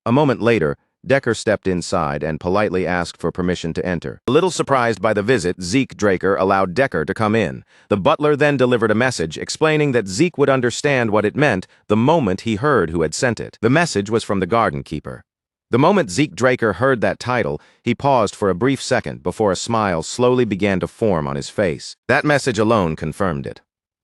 Speaker 1: A moment later, Decker stepped inside and politely asked for permission to enter. A little surprised by the visit, Zeke Draker allowed Decker to come in. The butler then delivered a message explaining that Zeke would understand what it meant the moment he heard who had sent it. The message was from the garden keeper. The moment Zeke Draker heard that title, he paused for a brief second before a smile slowly began to form on his face. That message alone confirmed it.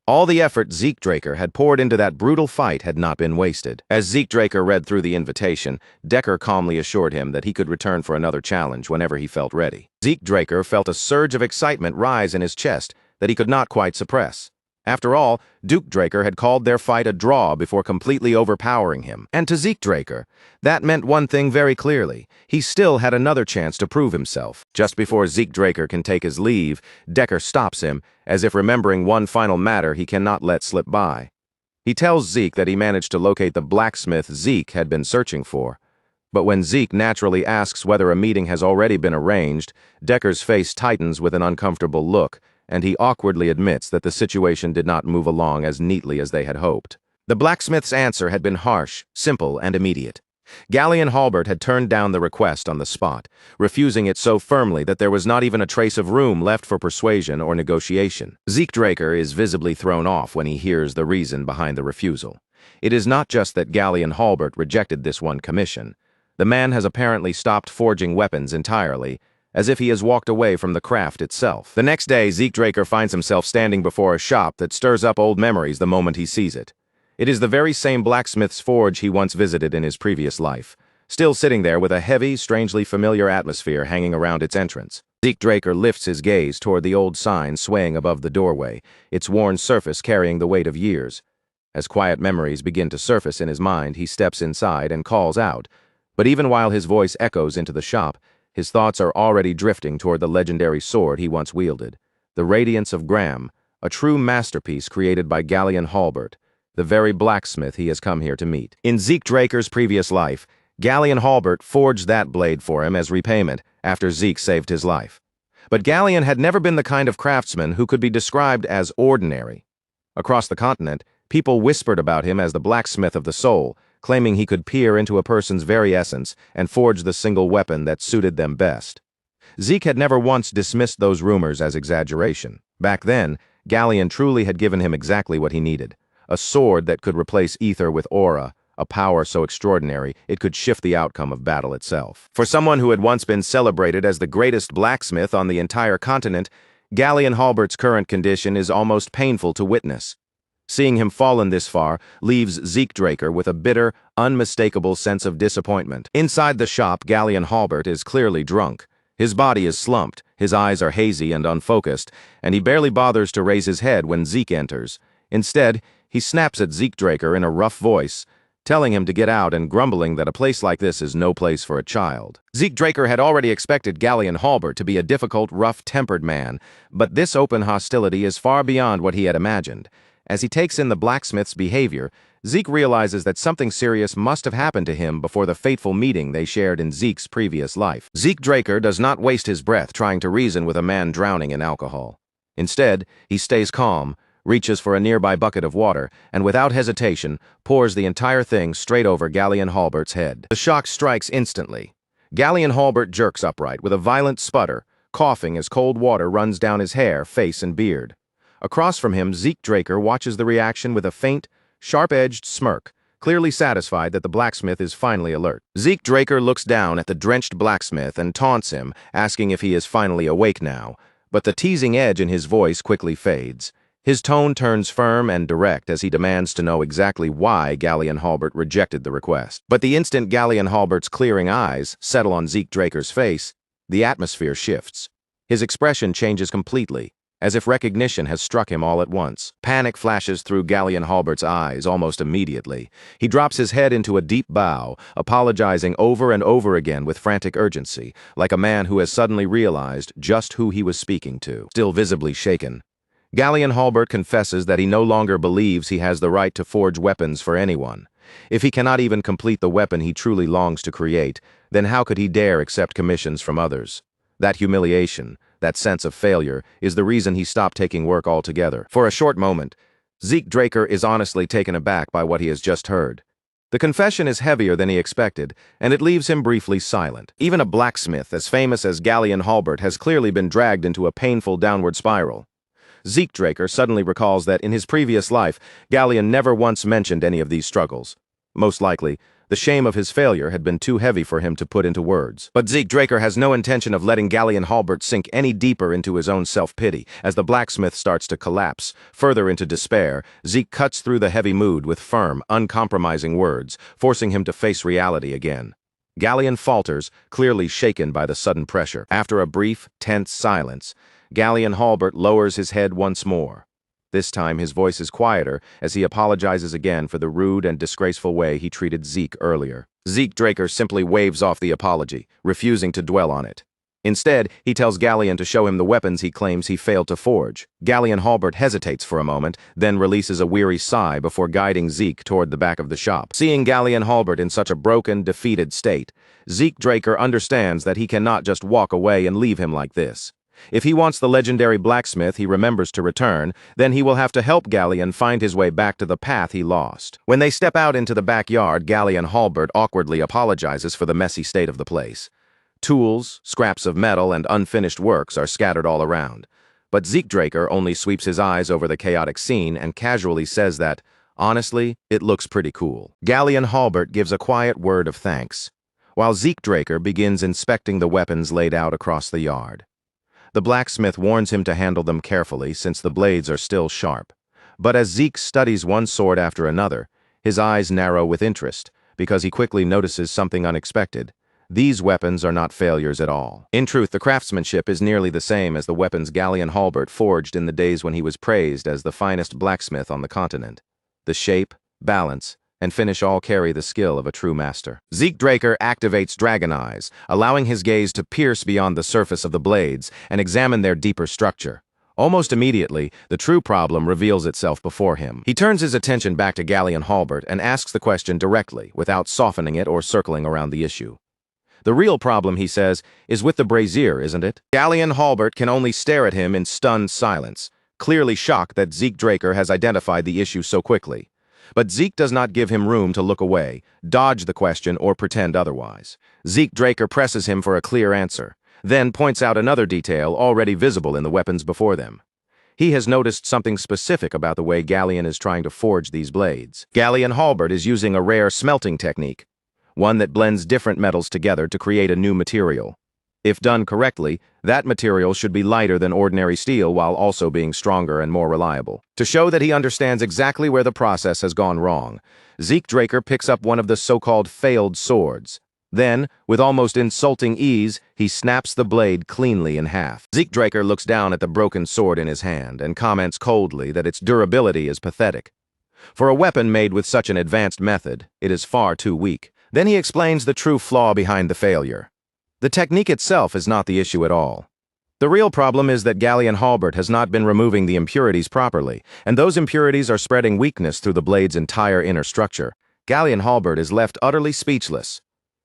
Speaker 1: All the effort Zeke Draker had poured into that brutal fight had not been wasted. As Zeke Draker read through the invitation, Decker calmly assured him that he could return for another challenge whenever he felt ready. Zeke Draker felt a surge of excitement rise in his chest that he could not quite suppress. After all, Duke Draker had called their fight a draw before completely overpowering him. And to Zeke Draker, that meant one thing very clearly. He still had another chance to prove himself. Just before Zeke Draker can take his leave, Decker stops him, as if remembering one final matter he cannot let slip by. He tells Zeke that he managed to locate the blacksmith Zeke had been searching for. But when Zeke naturally asks whether a meeting has already been arranged, Decker's face tightens with an uncomfortable look, and he awkwardly admits that the situation did not move along as neatly as they had hoped. The blacksmith's answer had been harsh, simple, and immediate. Galleon Halbert had turned down the request on the spot, refusing it so firmly that there was not even a trace of room left for persuasion or negotiation. Zeke Draker is visibly thrown off when he hears the reason behind the refusal. It is not just that Galleon Halbert rejected this one commission. The man has apparently stopped forging weapons entirely, as if he has walked away from the craft itself. The next day, Zeke Draker finds himself standing before a shop that stirs up old memories the moment he sees it. It is the very same blacksmith's forge he once visited in his previous life, still sitting there with a heavy, strangely familiar atmosphere hanging around its entrance. Zeke Draker lifts his gaze toward the old sign swaying above the doorway, its worn surface carrying the weight of years. As quiet memories begin to surface in his mind, he steps inside and calls out. But even while his voice echoes into the shop, his thoughts are already drifting toward the legendary sword he once wielded, the Radiance of Graham, a true masterpiece created by Galleon Halbert, the very blacksmith he has come here to meet. In Zeke Draker's previous life, Galleon Halbert forged that blade for him as repayment after Zeke saved his life. But Galleon had never been the kind of craftsman who could be described as ordinary. Across the continent, people whispered about him as the blacksmith of the soul, claiming he could peer into a person's very essence and forge the single weapon that suited them best. Zeke had never once dismissed those rumors as exaggeration. Back then, Galleon truly had given him exactly what he needed, a sword that could replace ether with aura, a power so extraordinary it could shift the outcome of battle itself. For someone who had once been celebrated as the greatest blacksmith on the entire continent, Galleon Halbert's current condition is almost painful to witness. Seeing him fallen this far leaves Zeke Draker with a bitter, unmistakable sense of disappointment. Inside the shop, Galleon Halbert is clearly drunk. His body is slumped, his eyes are hazy and unfocused, and he barely bothers to raise his head when Zeke enters. Instead, he snaps at Zeke Draker in a rough voice, telling him to get out and grumbling that a place like this is no place for a child. Zeke Draker had already expected Galleon Halbert to be a difficult, rough-tempered man, but this open hostility is far beyond what he had imagined. As he takes in the blacksmith's behavior, Zeke realizes that something serious must have happened to him before the fateful meeting they shared in Zeke's previous life. Zeke Draker does not waste his breath trying to reason with a man drowning in alcohol. Instead, he stays calm, reaches for a nearby bucket of water, and without hesitation, pours the entire thing straight over Galleon Halbert's head. The shock strikes instantly. Galleon Halbert jerks upright with a violent sputter, coughing as cold water runs down his hair, face, and beard. Across from him, Zeke Draker watches the reaction with a faint, sharp-edged smirk, clearly satisfied that the blacksmith is finally alert. Zeke Draker looks down at the drenched blacksmith and taunts him, asking if he is finally awake now, but the teasing edge in his voice quickly fades. His tone turns firm and direct as he demands to know exactly why Galleon Halbert rejected the request. But the instant Galleon Halbert's clearing eyes settle on Zeke Draker's face, the atmosphere shifts. His expression changes completely. as if recognition has struck him all at once. Panic flashes through Galleon Halbert's eyes almost immediately. He drops his head into a deep bow, apologizing over and over again with frantic urgency, like a man who has suddenly realized just who he was speaking to. Still visibly shaken, Galleon Halbert confesses that he no longer believes he has the right to forge weapons for anyone. If he cannot even complete the weapon he truly longs to create, then how could he dare accept commissions from others? That humiliation, that sense of failure, is the reason he stopped taking work altogether. For a short moment, Zeke Draker is honestly taken aback by what he has just heard. The confession is heavier than he expected, and it leaves him briefly silent. Even a blacksmith as famous as Galleon Halbert has clearly been dragged into a painful downward spiral. Zeke Draker suddenly recalls that in his previous life, Galleon never once mentioned any of these struggles. Most likely, the shame of his failure had been too heavy for him to put into words. But Zeke Draker has no intention of letting Galleon Halbert sink any deeper into his own self-pity. As the blacksmith starts to collapse, further into despair, Zeke cuts through the heavy mood with firm, uncompromising words, forcing him to face reality again. Galleon falters, clearly shaken by the sudden pressure. After a brief, tense silence, Galleon Halbert lowers his head once more. This time his voice is quieter as he apologizes again for the rude and disgraceful way he treated Zeke earlier. Zeke Draker simply waves off the apology, refusing to dwell on it. Instead, he tells Galleon to show him the weapons he claims he failed to forge. Galleon Halbert hesitates for a moment, then releases a weary sigh before guiding Zeke toward the back of the shop. Seeing Galleon Halbert in such a broken, defeated state, Zeke Draker understands that he cannot just walk away and leave him like this. If he wants the legendary blacksmith he remembers to return, then he will have to help Galleon find his way back to the path he lost. When they step out into the backyard, Galleon Halbert awkwardly apologizes for the messy state of the place. Tools, scraps of metal, and unfinished works are scattered all around. But Zeke Draker only sweeps his eyes over the chaotic scene and casually says that, honestly, it looks pretty cool. Galleon Halbert gives a quiet word of thanks, while Zeke Draker begins inspecting the weapons laid out across the yard. The blacksmith warns him to handle them carefully since the blades are still sharp. But as Zeke studies one sword after another, his eyes narrow with interest because he quickly notices something unexpected. These weapons are not failures at all. In truth, the craftsmanship is nearly the same as the weapons Galleon Halbert forged in the days when he was praised as the finest blacksmith on the continent. The shape, balance, and finish all carry the skill of a true master. Zeke Draker activates Dragon Eyes, allowing his gaze to pierce beyond the surface of the blades and examine their deeper structure. Almost immediately, the true problem reveals itself before him. He turns his attention back to Galleon Halbert and asks the question directly, without softening it or circling around the issue. The real problem, he says, is with the brazier, isn't it? Galleon Halbert can only stare at him in stunned silence, clearly shocked that Zeke Draker has identified the issue so quickly. But Zeke does not give him room to look away, dodge the question, or pretend otherwise. Zeke Draker presses him for a clear answer, then points out another detail already visible in the weapons before them. He has noticed something specific about the way Galleon is trying to forge these blades. Galleon Halbert is using a rare smelting technique, one that blends different metals together to create a new material. If done correctly, that material should be lighter than ordinary steel while also being stronger and more reliable. To show that he understands exactly where the process has gone wrong, Zeke Draker picks up one of the so-called failed swords. Then, with almost insulting ease, he snaps the blade cleanly in half. Zeke Draker looks down at the broken sword in his hand and comments coldly that its durability is pathetic. For a weapon made with such an advanced method, it is far too weak. Then he explains the true flaw behind the failure. The technique itself is not the issue at all. The real problem is that Galleon Halbert has not been removing the impurities properly, and those impurities are spreading weakness through the blade's entire inner structure. Galleon Halbert is left utterly speechless.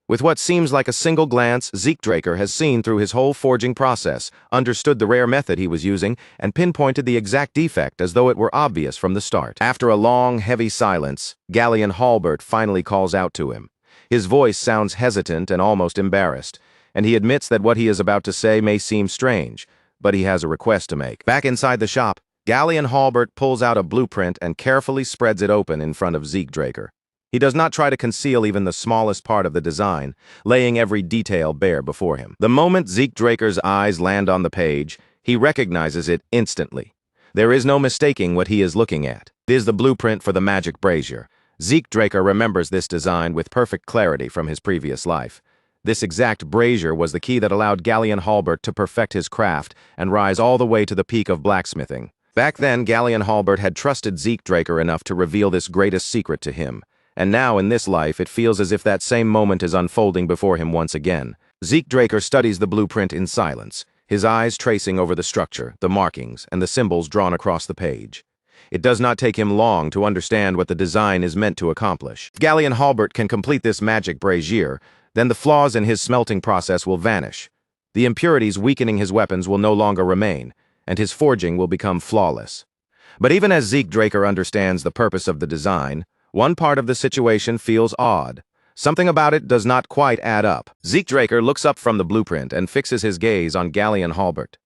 Speaker 1: With what seems like a single glance, Zeke Draker has seen through his whole forging process, understood the rare method he was using, and pinpointed the exact defect as though it were obvious from the start. After a long, heavy silence, Galleon Halbert finally calls out to him. His voice sounds hesitant and almost embarrassed, and he admits that what he is about to say may seem strange, but he has a request to make. Back inside the shop, Galleon Halbert pulls out a blueprint and carefully spreads it open in front of Zeke Draker. He does not try to conceal even the smallest part of the design, laying every detail bare before him. The moment Zeke Draker's eyes land on the page, he recognizes it instantly. There is no mistaking what he is looking at. It is the blueprint for the magic brazier. Zeke Draker remembers this design with perfect clarity from his previous life. This exact brazier was the key that allowed Galleon Halbert to perfect his craft and rise all the way to the peak of blacksmithing. Back then, Galleon Halbert had trusted Zeke Draker enough to reveal this greatest secret to him. And now, in this life, it feels as if that same moment is unfolding before him once again. Zeke Draker studies the blueprint in silence, his eyes tracing over the structure, the markings, and the symbols drawn across the page. It does not take him long to understand what the design is meant to accomplish. If Galleon Halbert can complete this magic brazier, then the flaws in his smelting process will vanish. The impurities weakening his weapons will no longer remain, and his forging will become flawless. But even as Zeke Draker understands the purpose of the design, one part of the situation feels odd. Something about it does not quite add up. Zeke Draker looks up from the blueprint and fixes his gaze on Galleon Halbert.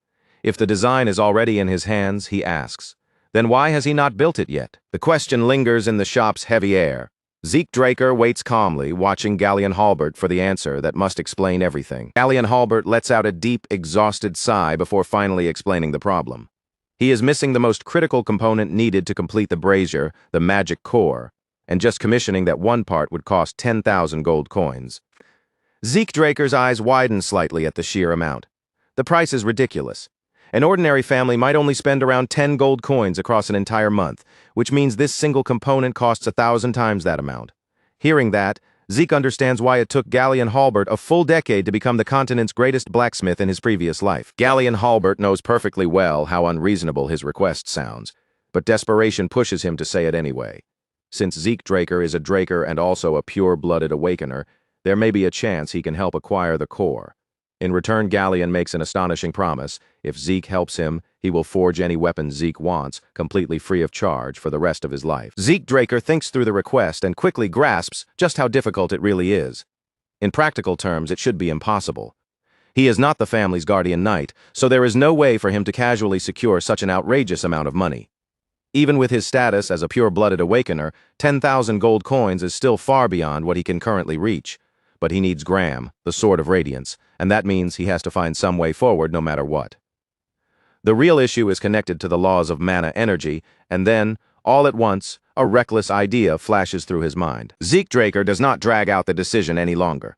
Speaker 1: If the design is already in his hands, he asks, then why has he not built it yet? The question lingers in the shop's heavy air. Zeke Draker waits calmly, watching Galleon Halbert for the answer that must explain everything. Galleon Halbert lets out a deep, exhausted sigh before finally explaining the problem. He is missing the most critical component needed to complete the brazier, the magic core, and just commissioning that one part would cost 10,000 gold coins. Zeke Draker's eyes widen slightly at the sheer amount. The price is ridiculous. An ordinary family might only spend around 10 gold coins across an entire month, which means this single component costs 1,000 times that amount. Hearing that, Zeke understands why it took Galleon Halbert a full decade to become the continent's greatest blacksmith in his previous life. Galleon Halbert knows perfectly well how unreasonable his request sounds, but desperation pushes him to say it anyway. Since Zeke Draker is a Draker and also a pure-blooded awakener, there may be a chance he can help acquire the core. In return, Galleon makes an astonishing promise. If Zeke helps him, he will forge any weapon Zeke wants, completely free of charge, for the rest of his life. Zeke Draker thinks through the request and quickly grasps just how difficult it really is. In practical terms, it should be impossible. He is not the family's guardian knight, so there is no way for him to casually secure such an outrageous amount of money. Even with his status as a pure-blooded awakener, 10,000 gold coins is still far beyond what he can currently reach. But he needs Graham, the Sword of Radiance, and that means he has to find some way forward no matter what. The real issue is connected to the laws of mana energy, and then, all at once, a reckless idea flashes through his mind. Zeke Draker does not drag out the decision any longer.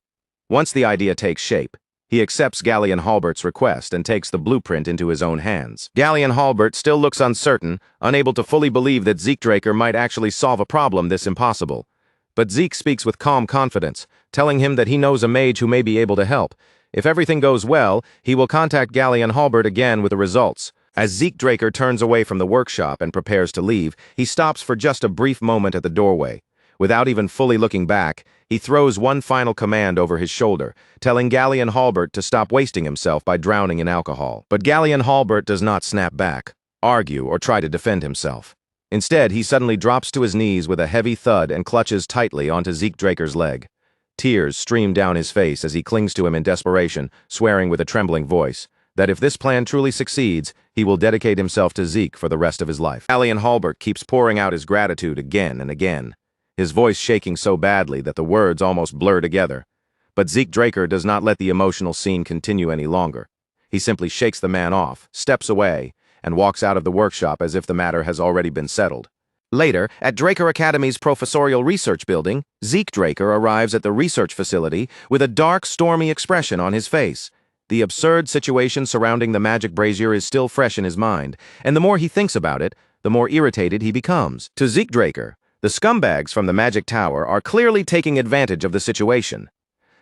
Speaker 1: Once the idea takes shape, he accepts Galleon Halbert's request and takes the blueprint into his own hands. Galleon Halbert still looks uncertain, unable to fully believe that Zeke Draker might actually solve a problem this impossible. But Zeke speaks with calm confidence, telling him that he knows a mage who may be able to help. If everything goes well, he will contact Galleon Halbert again with the results. As Zeke Draker turns away from the workshop and prepares to leave, he stops for just a brief moment at the doorway. Without even fully looking back, he throws one final command over his shoulder, telling Galleon Halbert to stop wasting himself by drowning in alcohol. But Galleon Halbert does not snap back, argue, or try to defend himself. Instead, he suddenly drops to his knees with a heavy thud and clutches tightly onto Zeke Draker's leg. Tears stream down his face as he clings to him in desperation, swearing with a trembling voice that if this plan truly succeeds, he will dedicate himself to Zeke for the rest of his life. Galleon Halbert keeps pouring out his gratitude again and again, his voice shaking so badly that the words almost blur together. But Zeke Draker does not let the emotional scene continue any longer. He simply shakes the man off, steps away, and walks out of the workshop as if the matter has already been settled. Later, at Draker Academy's professorial research building, Zeke Draker arrives at the research facility with a dark, stormy expression on his face. The absurd situation surrounding the magic brazier is still fresh in his mind, and the more he thinks about it, the more irritated he becomes. To Zeke Draker, the scumbags from the Magic Tower are clearly taking advantage of the situation.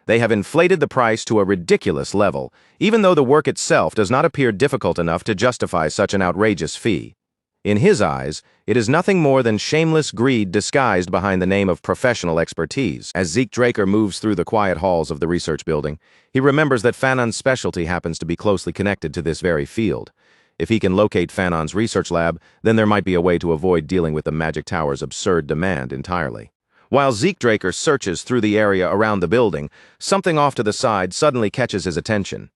Speaker 1: They have inflated the price to a ridiculous level, even though the work itself does not appear difficult enough to justify such an outrageous fee. In his eyes, it is nothing more than shameless greed disguised behind the name of professional expertise. As Zeke Draker moves through the quiet halls of the research building, he remembers that Fanon's specialty happens to be closely connected to this very field. If he can locate Fanon's research lab, then there might be a way to avoid dealing with the Magic Tower's absurd demand entirely. While Zeke Draker searches through the area around the building, something off to the side suddenly catches his attention.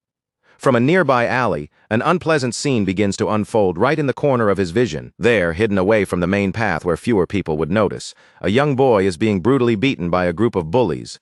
Speaker 1: From a nearby alley, an unpleasant scene begins to unfold right in the corner of his vision. There, hidden away from the main path where fewer people would notice, a young boy is being brutally beaten by a group of bullies.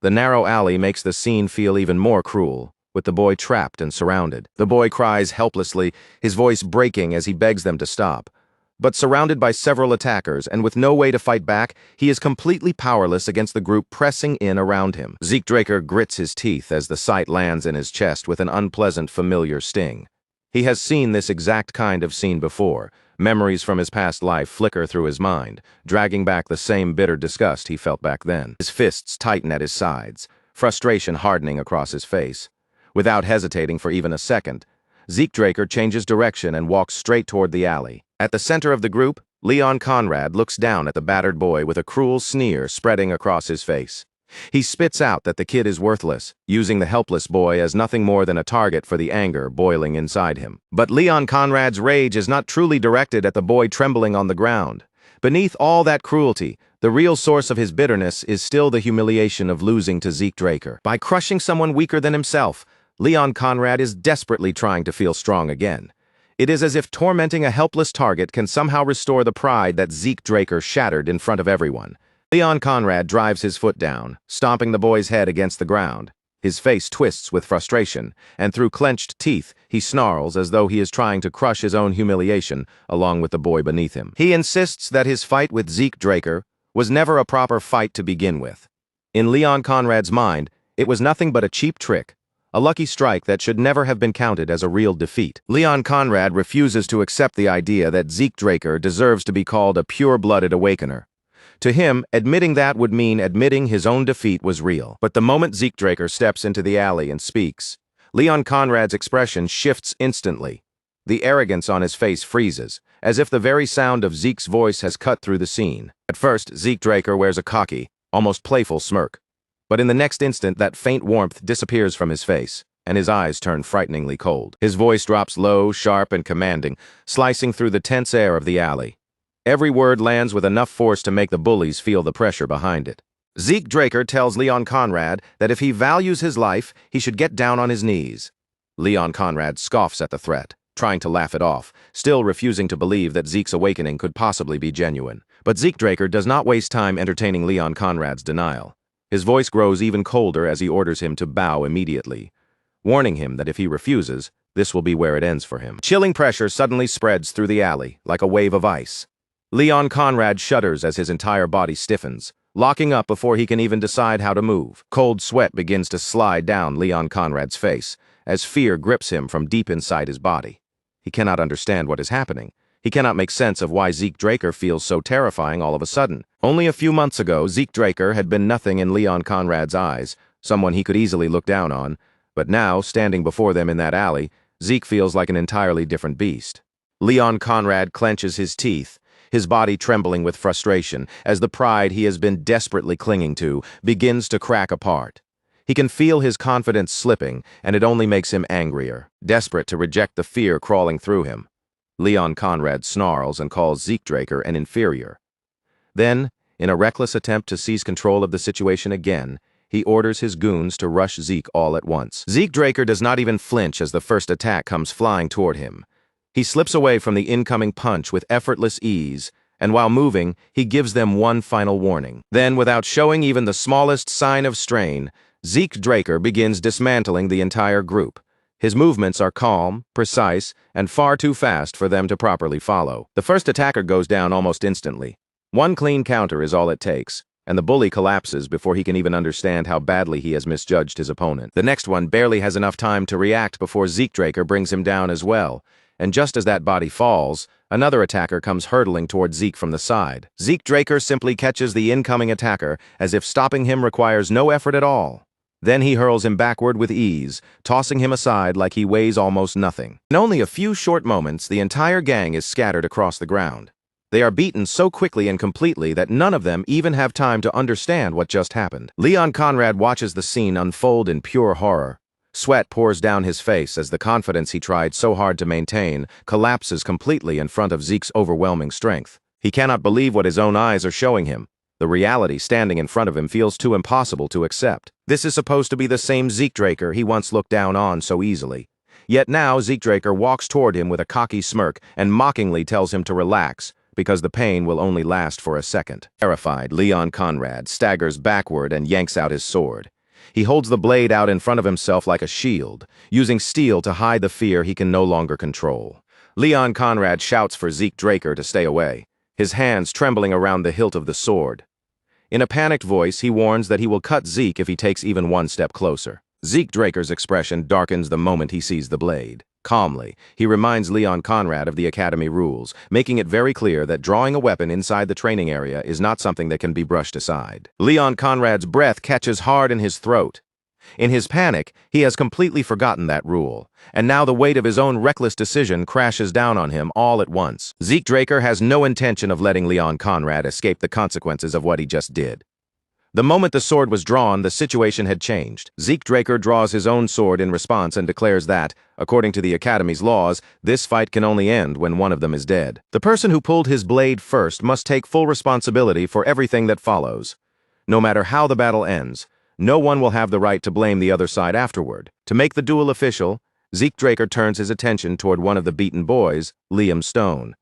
Speaker 1: The narrow alley makes the scene feel even more cruel, with the boy trapped and surrounded. The boy cries helplessly, his voice breaking as he begs them to stop. But surrounded by several attackers and with no way to fight back, he is completely powerless against the group pressing in around him. Zeke Draker grits his teeth as the sight lands in his chest with an unpleasant, familiar sting. He has seen this exact kind of scene before. Memories from his past life flicker through his mind, dragging back the same bitter disgust he felt back then. His fists tighten at his sides, frustration hardening across his face. Without hesitating for even a second, Zeke Draker changes direction and walks straight toward the alley. At the center of the group, Leon Conrad looks down at the battered boy with a cruel sneer spreading across his face. He spits out that the kid is worthless, using the helpless boy as nothing more than a target for the anger boiling inside him. But Leon Conrad's rage is not truly directed at the boy trembling on the ground. Beneath all that cruelty, the real source of his bitterness is still the humiliation of losing to Zeke Draker. By crushing someone weaker than himself, Leon Conrad is desperately trying to feel strong again. It is as if tormenting a helpless target can somehow restore the pride that Zeke Draker shattered in front of everyone. Leon Conrad drives his foot down, stomping the boy's head against the ground. His face twists with frustration, and through clenched teeth, he snarls as though he is trying to crush his own humiliation along with the boy beneath him. He insists that his fight with Zeke Draker was never a proper fight to begin with. In Leon Conrad's mind, it was nothing but a cheap trick, a lucky strike that should never have been counted as a real defeat. Leon Conrad refuses to accept the idea that Zeke Draker deserves to be called a pure-blooded awakener. To him, admitting that would mean admitting his own defeat was real. But the moment Zeke Draker steps into the alley and speaks, Leon Conrad's expression shifts instantly. The arrogance on his face freezes, as if the very sound of Zeke's voice has cut through the scene. At first, Zeke Draker wears a cocky, almost playful smirk. But in the next instant, that faint warmth disappears from his face, and his eyes turn frighteningly cold. His voice drops low, sharp, and commanding, slicing through the tense air of the alley. Every word lands with enough force to make the bullies feel the pressure behind it. Zeke Draker tells Leon Conrad that if he values his life, he should get down on his knees. Leon Conrad scoffs at the threat, trying to laugh it off, still refusing to believe that Zeke's awakening could possibly be genuine. But Zeke Draker does not waste time entertaining Leon Conrad's denial. His voice grows even colder as he orders him to bow immediately, warning him that if he refuses, this will be where it ends for him. Chilling pressure suddenly spreads through the alley, like a wave of ice. Leon Conrad shudders as his entire body stiffens, locking up before he can even decide how to move. Cold sweat begins to slide down Leon Conrad's face, as fear grips him from deep inside his body. He cannot understand what is happening. He cannot make sense of why Zeke Draker feels so terrifying all of a sudden. Only a few months ago, Zeke Draker had been nothing in Leon Conrad's eyes, someone he could easily look down on, but now, standing before them in that alley, Zeke feels like an entirely different beast. Leon Conrad clenches his teeth, his body trembling with frustration, as the pride he has been desperately clinging to begins to crack apart. He can feel his confidence slipping, and it only makes him angrier, desperate to reject the fear crawling through him. Leon Conrad snarls and calls Zeke Draker an inferior. Then, in a reckless attempt to seize control of the situation again, he orders his goons to rush Zeke all at once. Zeke Draker does not even flinch as the first attack comes flying toward him. He slips away from the incoming punch with effortless ease, and while moving, he gives them one final warning. Then, without showing even the smallest sign of strain, Zeke Draker begins dismantling the entire group. His movements are calm, precise, and far too fast for them to properly follow. The first attacker goes down almost instantly. One clean counter is all it takes, and the bully collapses before he can even understand how badly he has misjudged his opponent. The next one barely has enough time to react before Zeke Draker brings him down as well, and just as that body falls, another attacker comes hurtling toward Zeke from the side. Zeke Draker simply catches the incoming attacker as if stopping him requires no effort at all. Then he hurls him backward with ease, tossing him aside like he weighs almost nothing. In only a few short moments, the entire gang is scattered across the ground. They are beaten so quickly and completely that none of them even have time to understand what just happened. Leon Conrad watches the scene unfold in pure horror. Sweat pours down his face as the confidence he tried so hard to maintain collapses completely in front of Zeke's overwhelming strength. He cannot believe what his own eyes are showing him. The reality standing in front of him feels too impossible to accept. This is supposed to be the same Zeke Draker he once looked down on so easily. Yet now Zeke Draker walks toward him with a cocky smirk and mockingly tells him to relax, because the pain will only last for a second. Terrified, Leon Conrad staggers backward and yanks out his sword. He holds the blade out in front of himself like a shield, using steel to hide the fear he can no longer control. Leon Conrad shouts for Zeke Draker to stay away, his hands trembling around the hilt of the sword. In a panicked voice, he warns that he will cut Zeke if he takes even one step closer. Zeke Draker's expression darkens the moment he sees the blade. Calmly, he reminds Leon Conrad of the Academy rules, making it very clear that drawing a weapon inside the training area is not something that can be brushed aside. Leon Conrad's breath catches hard in his throat. In his panic, he has completely forgotten that rule, and now the weight of his own reckless decision crashes down on him all at once. Zeke Draker has no intention of letting Leon Conrad escape the consequences of what he just did. The moment the sword was drawn, the situation had changed. Zeke Draker draws his own sword in response and declares that, according to the Academy's laws, this fight can only end when one of them is dead. The person who pulled his blade first must take full responsibility for everything that follows. No matter how the battle ends, no one will have the right to blame the other side afterward. To make the duel official, Zeke Draker turns his attention toward one of the beaten boys, Liam Stone.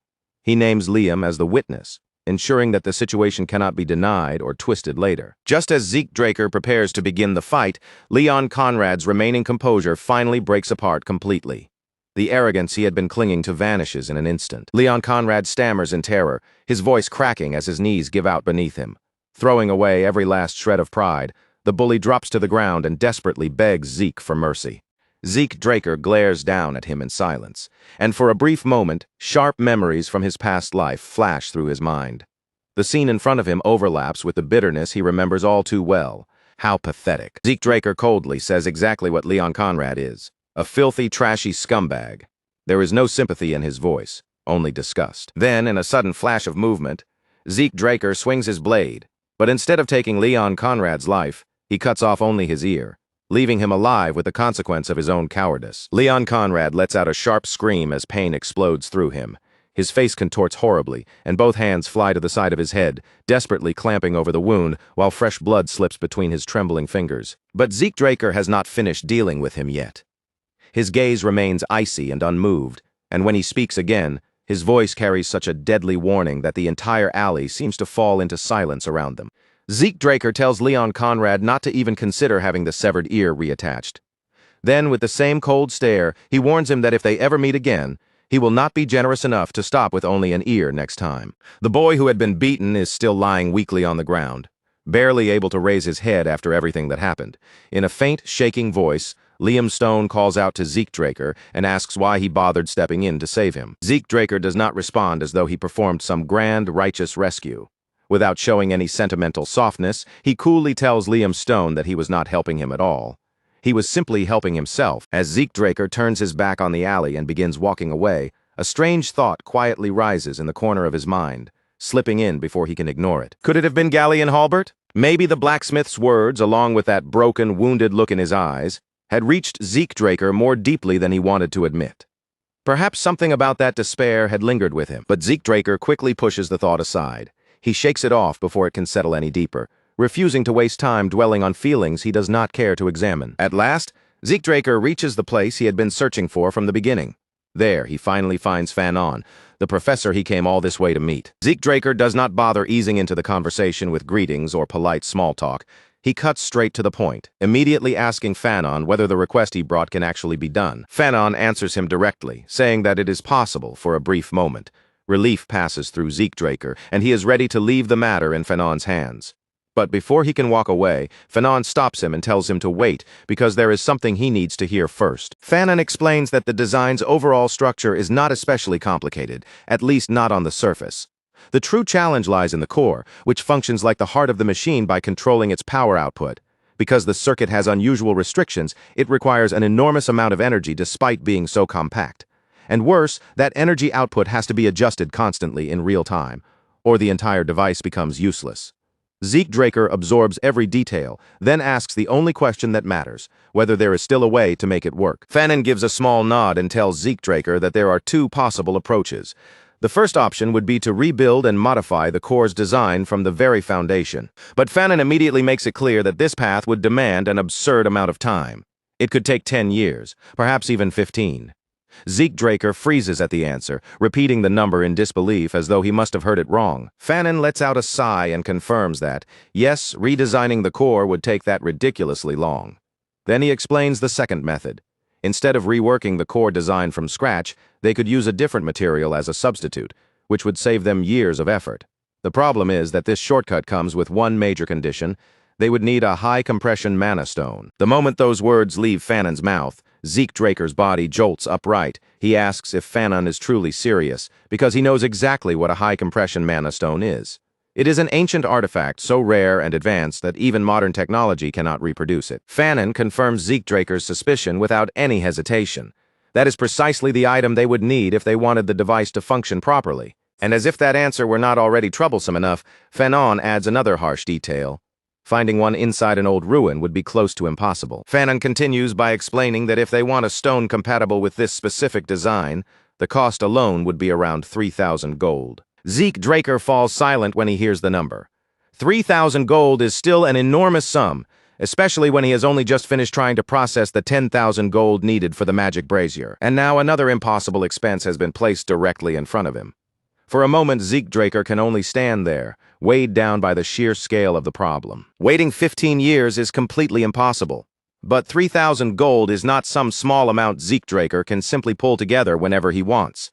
Speaker 1: He names Liam as the witness, ensuring that the situation cannot be denied or twisted later. Just as Zeke Draker prepares to begin the fight, Leon Conrad's remaining composure finally breaks apart completely. The arrogance he had been clinging to vanishes in an instant. Leon Conrad stammers in terror, his voice cracking as his knees give out beneath him. Throwing away every last shred of pride, the bully drops to the ground and desperately begs Zeke for mercy. Zeke Draker glares down at him in silence, and for a brief moment, sharp memories from his past life flash through his mind. The scene in front of him overlaps with the bitterness he remembers all too well. How pathetic. Zeke Draker coldly says exactly what Leon Conrad is: a filthy, trashy scumbag. There is no sympathy in his voice, only disgust. Then, in a sudden flash of movement, Zeke Draker swings his blade, but instead of taking Leon Conrad's life, he cuts off only his ear, leaving him alive with the consequence of his own cowardice. Leon Conrad lets out a sharp scream as pain explodes through him. His face contorts horribly, and both hands fly to the side of his head, desperately clamping over the wound while fresh blood slips between his trembling fingers. But Zeke Draker has not finished dealing with him yet. His gaze remains icy and unmoved, and when he speaks again, his voice carries such a deadly warning that the entire alley seems to fall into silence around them. Zeke Draker tells Leon Conrad not to even consider having the severed ear reattached. Then, with the same cold stare, he warns him that if they ever meet again, he will not be generous enough to stop with only an ear next time. The boy who had been beaten is still lying weakly on the ground, barely able to raise his head after everything that happened. In a faint, shaking voice, Liam Stone calls out to Zeke Draker and asks why he bothered stepping in to save him. Zeke Draker does not respond as though he performed some grand, righteous rescue. Without showing any sentimental softness, he coolly tells Liam Stone that he was not helping him at all. He was simply helping himself. As Zeke Draker turns his back on the alley and begins walking away, a strange thought quietly rises in the corner of his mind, slipping in before he can ignore it. Could it have been Gallion Halbert? Maybe the blacksmith's words, along with that broken, wounded look in his eyes, had reached Zeke Draker more deeply than he wanted to admit. Perhaps something about that despair had lingered with him, but Zeke Draker quickly pushes the thought aside. He shakes it off before it can settle any deeper, refusing to waste time dwelling on feelings he does not care to examine. At last, Zeke Draker reaches the place he had been searching for from the beginning. There, he finally finds Fanon, the professor he came all this way to meet. Zeke Draker does not bother easing into the conversation with greetings or polite small talk. He cuts straight to the point, immediately asking Fanon whether the request he brought can actually be done. Fanon answers him directly, saying that it is possible for a brief moment. Relief passes through Zeke Draker, and he is ready to leave the matter in Fanon's hands. But before he can walk away, Fanon stops him and tells him to wait, because there is something he needs to hear first. Fanon explains that the design's overall structure is not especially complicated, at least not on the surface. The true challenge lies in the core, which functions like the heart of the machine by controlling its power output. Because the circuit has unusual restrictions, it requires an enormous amount of energy despite being so compact. And worse, that energy output has to be adjusted constantly in real time, or the entire device becomes useless. Zeke Draker absorbs every detail, then asks the only question that matters, whether there is still a way to make it work. Fanon gives a small nod and tells Zeke Draker that there are two possible approaches. The first option would be to rebuild and modify the core's design from the very foundation. But Fanon immediately makes it clear that this path would demand an absurd amount of time. It could take 10 years, perhaps even 15. Zeke Draker freezes at the answer, repeating the number in disbelief as though he must have heard it wrong. Fanon lets out a sigh and confirms that, yes, redesigning the core would take that ridiculously long. Then he explains the second method. Instead of reworking the core design from scratch, they could use a different material as a substitute, which would save them years of effort. The problem is that this shortcut comes with one major condition: they would need a high-compression mana stone. The moment those words leave Fanon's mouth, Zeke Draker's body jolts upright. He asks if Fanon is truly serious, because he knows exactly what a high-compression mana stone is. It is an ancient artifact so rare and advanced that even modern technology cannot reproduce it. Fanon confirms Zeke Draker's suspicion without any hesitation. That is precisely the item they would need if they wanted the device to function properly. And as if that answer were not already troublesome enough, Fanon adds another harsh detail. Finding one inside an old ruin would be close to impossible. Fanon continues by explaining that if they want a stone compatible with this specific design, the cost alone would be around 3,000 gold. Zeke Draker falls silent when he hears the number. 3,000 gold is still an enormous sum, especially when he has only just finished trying to process the 10,000 gold needed for the magic brazier. And now another impossible expense has been placed directly in front of him. For a moment, Zeke Draker can only stand there, weighed down by the sheer scale of the problem. Waiting 15 years is completely impossible. But 3,000 gold is not some small amount Zeke Draker can simply pull together whenever he wants.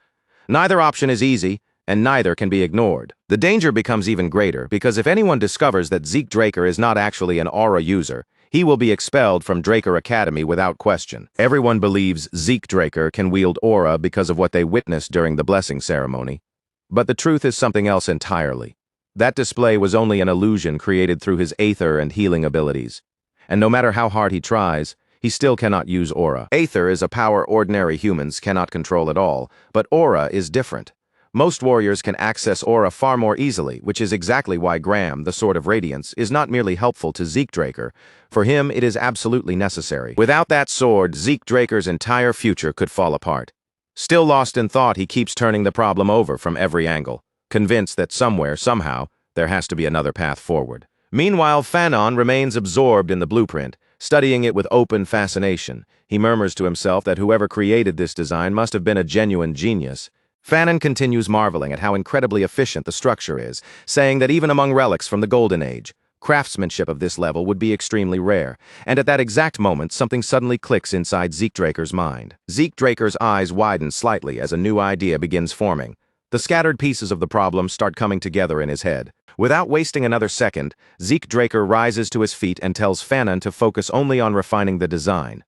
Speaker 1: Neither option is easy, and neither can be ignored. The danger becomes even greater because if anyone discovers that Zeke Draker is not actually an aura user, he will be expelled from Draker Academy without question. Everyone believes Zeke Draker can wield aura because of what they witnessed during the blessing ceremony. But the truth is something else entirely. That display was only an illusion created through his aether and healing abilities. And no matter how hard he tries, he still cannot use aura. Aether is a power ordinary humans cannot control at all, but aura is different. Most warriors can access aura far more easily, which is exactly why Graham, the Sword of Radiance, is not merely helpful to Zeke Draker. For him, it is absolutely necessary. Without that sword, Zeke Draker's entire future could fall apart. Still lost in thought, he keeps turning the problem over from every angle, convinced that somewhere, somehow, there has to be another path forward. Meanwhile, Fanon remains absorbed in the blueprint, studying it with open fascination. He murmurs to himself that whoever created this design must have been a genuine genius. Fanon continues marveling at how incredibly efficient the structure is, saying that even among relics from the Golden Age, craftsmanship of this level would be extremely rare, and at that exact moment something suddenly clicks inside Zeke Draker's mind. Zeke Draker's eyes widen slightly as a new idea begins forming. The scattered pieces of the problem start coming together in his head. Without wasting another second, Zeke Draker rises to his feet and tells Fanon to focus only on refining the design.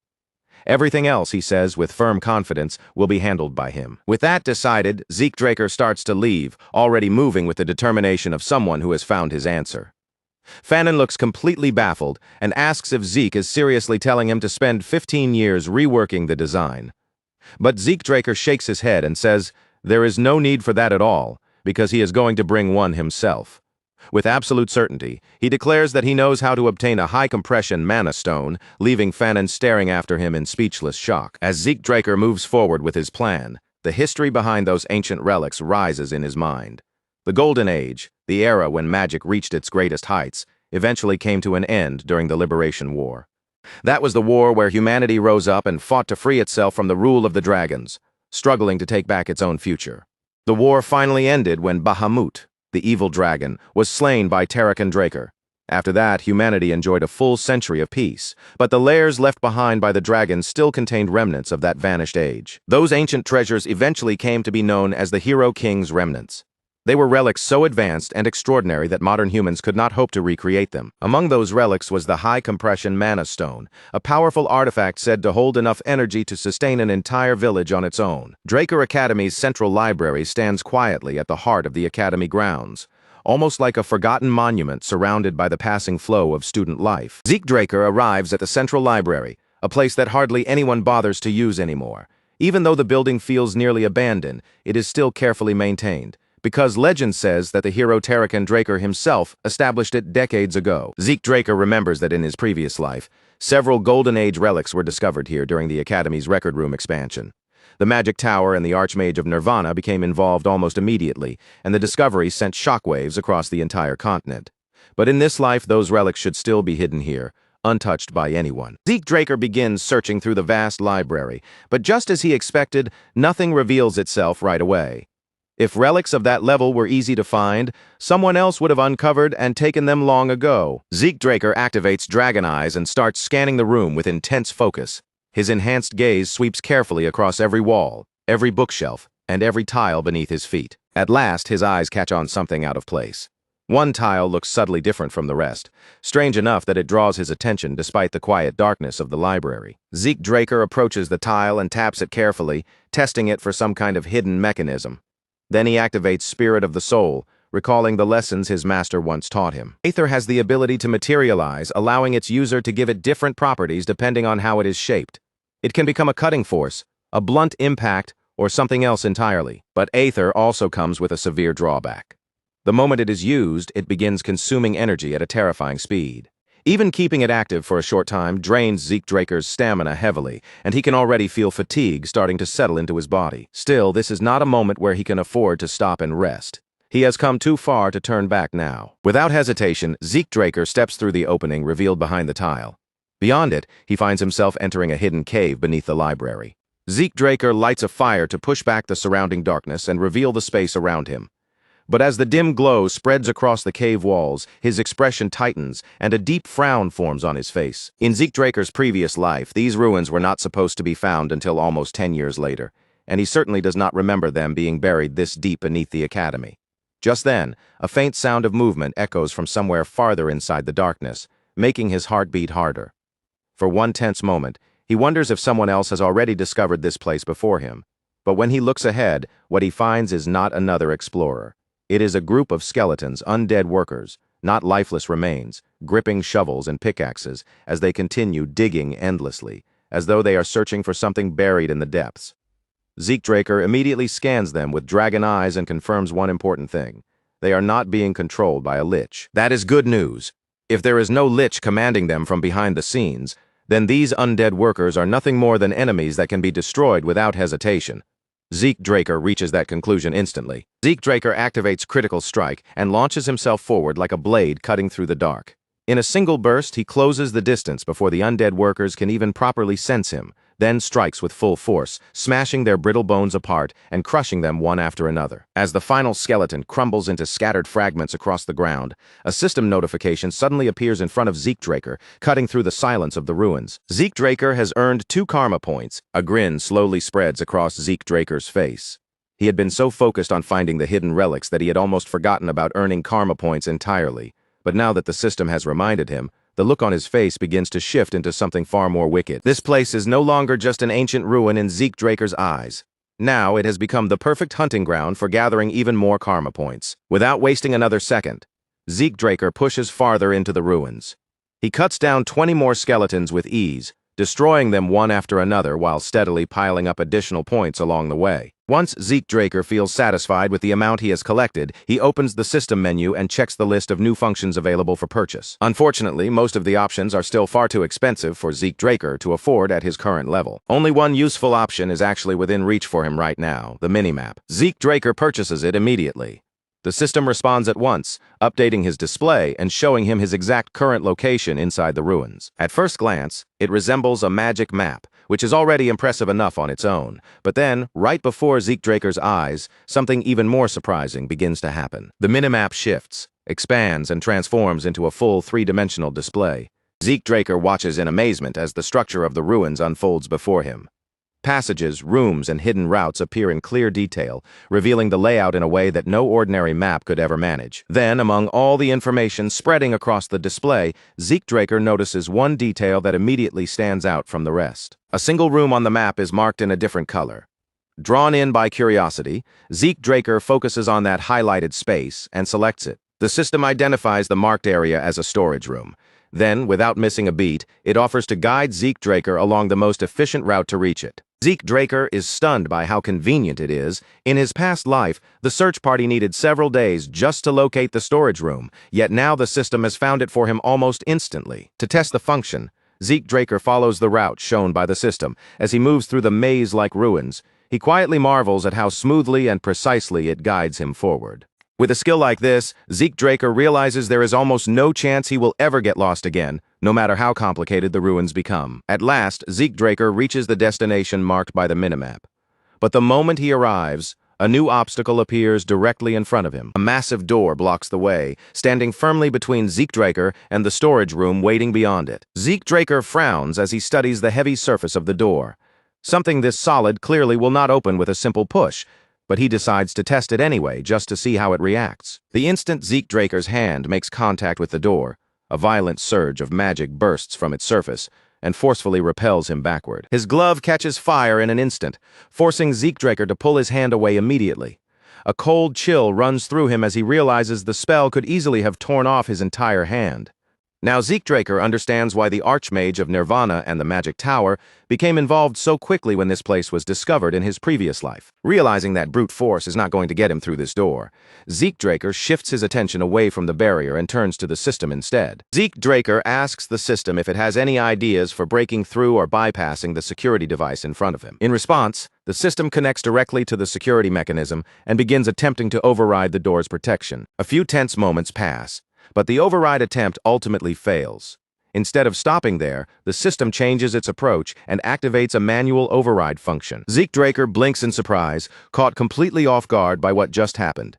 Speaker 1: Everything else, he says with firm confidence, will be handled by him. With that decided, Zeke Draker starts to leave, already moving with the determination of someone who has found his answer. Fanon looks completely baffled and asks if Zeke is seriously telling him to spend 15 years reworking the design. But Zeke Draker shakes his head and says there is no need for that at all, because he is going to bring one himself. With absolute certainty, he declares that he knows how to obtain a high-compression mana stone, leaving Fanon staring after him in speechless shock. As Zeke Draker moves forward with his plan, the history behind those ancient relics rises in his mind. The Golden Age, the era when magic reached its greatest heights, eventually came to an end during the Liberation War. That was the war where humanity rose up and fought to free itself from the rule of the dragons, struggling to take back its own future. The war finally ended when Bahamut, the evil dragon, was slain by Tarakan Draker. After that, humanity enjoyed a full century of peace, but the lairs left behind by the dragons still contained remnants of that vanished age. Those ancient treasures eventually came to be known as the Hero King's remnants. They were relics so advanced and extraordinary that modern humans could not hope to recreate them. Among those relics was the high-compression mana stone, a powerful artifact said to hold enough energy to sustain an entire village on its own. Draker Academy's central library stands quietly at the heart of the academy grounds, almost like a forgotten monument surrounded by the passing flow of student life. Zeke Draker arrives at the central library, a place that hardly anyone bothers to use anymore. Even though the building feels nearly abandoned, it is still carefully maintained, because legend says that the hero Tarakan Draker himself established it decades ago. Zeke Draker remembers that in his previous life, several Golden Age relics were discovered here during the Academy's record room expansion. The Magic Tower and the Archmage of Nirvana became involved almost immediately, and the discovery sent shockwaves across the entire continent. But in this life, those relics should still be hidden here, untouched by anyone. Zeke Draker begins searching through the vast library, but just as he expected, nothing reveals itself right away. If relics of that level were easy to find, someone else would have uncovered and taken them long ago. Zeke Draker activates Dragon Eyes and starts scanning the room with intense focus. His enhanced gaze sweeps carefully across every wall, every bookshelf, and every tile beneath his feet. At last, his eyes catch on something out of place. One tile looks subtly different from the rest, strange enough that it draws his attention despite the quiet darkness of the library. Zeke Draker approaches the tile and taps it carefully, testing it for some kind of hidden mechanism. Then he activates Spirit of the Soul, recalling the lessons his master once taught him. Aether has the ability to materialize, allowing its user to give it different properties depending on how it is shaped. It can become a cutting force, a blunt impact, or something else entirely. But Aether also comes with a severe drawback. The moment it is used, it begins consuming energy at a terrifying speed. Even keeping it active for a short time drains Zeke Draker's stamina heavily, and he can already feel fatigue starting to settle into his body. Still, this is not a moment where he can afford to stop and rest. He has come too far to turn back now. Without hesitation, Zeke Draker steps through the opening revealed behind the tile. Beyond it, he finds himself entering a hidden cave beneath the library. Zeke Draker lights a fire to push back the surrounding darkness and reveal the space around him. But as the dim glow spreads across the cave walls, his expression tightens and a deep frown forms on his face. In Zeke Draker's previous life, these ruins were not supposed to be found until almost 10 years later, and he certainly does not remember them being buried this deep beneath the academy. Just then, a faint sound of movement echoes from somewhere farther inside the darkness, making his heart beat harder. For one tense moment, he wonders if someone else has already discovered this place before him. But when he looks ahead, what he finds is not another explorer. It is a group of skeletons, undead workers, not lifeless remains, gripping shovels and pickaxes as they continue digging endlessly, as though they are searching for something buried in the depths. Zeke Draker immediately scans them with dragon eyes and confirms one important thing. They are not being controlled by a lich. That is good news. If there is no lich commanding them from behind the scenes, then these undead workers are nothing more than enemies that can be destroyed without hesitation. Zeke Draker reaches that conclusion instantly. Zeke Draker activates Critical Strike and launches himself forward like a blade cutting through the dark. In a single burst, he closes the distance before the undead workers can even properly sense him, then strikes with full force, smashing their brittle bones apart and crushing them one after another. As the final skeleton crumbles into scattered fragments across the ground, a system notification suddenly appears in front of Zeke Draker, cutting through the silence of the ruins. Zeke Draker has earned 2 karma points. A grin slowly spreads across Zeke Draker's face. He had been so focused on finding the hidden relics that he had almost forgotten about earning karma points entirely. But now that the system has reminded him, the look on his face begins to shift into something far more wicked. This place is no longer just an ancient ruin in Zeke Draker's eyes. Now it has become the perfect hunting ground for gathering even more karma points. Without wasting another second, Zeke Draker pushes farther into the ruins. He cuts down 20 more skeletons with ease, destroying them one after another while steadily piling up additional points along the way. Once Zeke Draker feels satisfied with the amount he has collected, he opens the system menu and checks the list of new functions available for purchase. Unfortunately, most of the options are still far too expensive for Zeke Draker to afford at his current level. Only one useful option is actually within reach for him right now, the minimap. Zeke Draker purchases it immediately. The system responds at once, updating his display and showing him his exact current location inside the ruins. At first glance, it resembles a magic map, which is already impressive enough on its own. But then, right before Zeke Draker's eyes, something even more surprising begins to happen. The minimap shifts, expands, and transforms into a full 3-dimensional display. Zeke Draker watches in amazement as the structure of the ruins unfolds before him. Passages, rooms, and hidden routes appear in clear detail, revealing the layout in a way that no ordinary map could ever manage. Then, among all the information spreading across the display, Zeke Draker notices one detail that immediately stands out from the rest. A single room on the map is marked in a different color. Drawn in by curiosity, Zeke Draker focuses on that highlighted space and selects it. The system identifies the marked area as a storage room. Then, without missing a beat, it offers to guide Zeke Draker along the most efficient route to reach it. Zeke Draker is stunned by how convenient it is. In his past life, the search party needed several days just to locate the storage room, yet now the system has found it for him almost instantly. To test the function, Zeke Draker follows the route shown by the system. As he moves through the maze-like ruins, he quietly marvels at how smoothly and precisely it guides him forward. With a skill like this, Zeke Draker realizes there is almost no chance he will ever get lost again, no matter how complicated the ruins become. At last, Zeke Draker reaches the destination marked by the minimap. But the moment he arrives, A new obstacle appears directly in front of him. A massive door blocks the way, standing firmly between Zeke Draker and the storage room waiting beyond it. Zeke Draker frowns as he studies the heavy surface of the door. Something this solid clearly will not open with a simple push, but he decides to test it anyway, just to see how it reacts. The instant Zeke Draker's hand makes contact with the door, a violent surge of magic bursts from its surface and forcefully repels him backward. His glove catches fire in an instant, forcing Zeke Draker to pull his hand away immediately. A cold chill runs through him as he realizes the spell could easily have torn off his entire hand. Now Zeke Draker understands why the Archmage of Nirvana and the Magic Tower became involved so quickly when this place was discovered in his previous life. Realizing that brute force is not going to get him through this door, Zeke Draker shifts his attention away from the barrier and turns to the system instead. Zeke Draker asks the system if it has any ideas for breaking through or bypassing the security device in front of him. In response, the system connects directly to the security mechanism and begins attempting to override the door's protection. A few tense moments pass, but the override attempt ultimately fails. Instead of stopping there, the system changes its approach and activates a manual override function. Zeke Draker blinks in surprise, caught completely off guard by what just happened.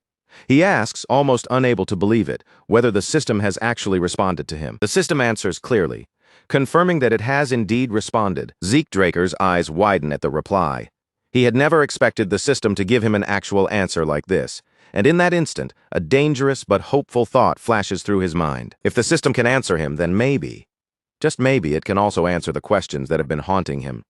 Speaker 1: He asks, almost unable to believe it, whether the system has actually responded to him. The system answers clearly, confirming that it has indeed responded. Zeke Draker's eyes widen at the reply. He had never expected the system to give him an actual answer like this. And in that instant, a dangerous but hopeful thought flashes through his mind. If the system can answer him, then maybe, just maybe, it can also answer the questions that have been haunting him.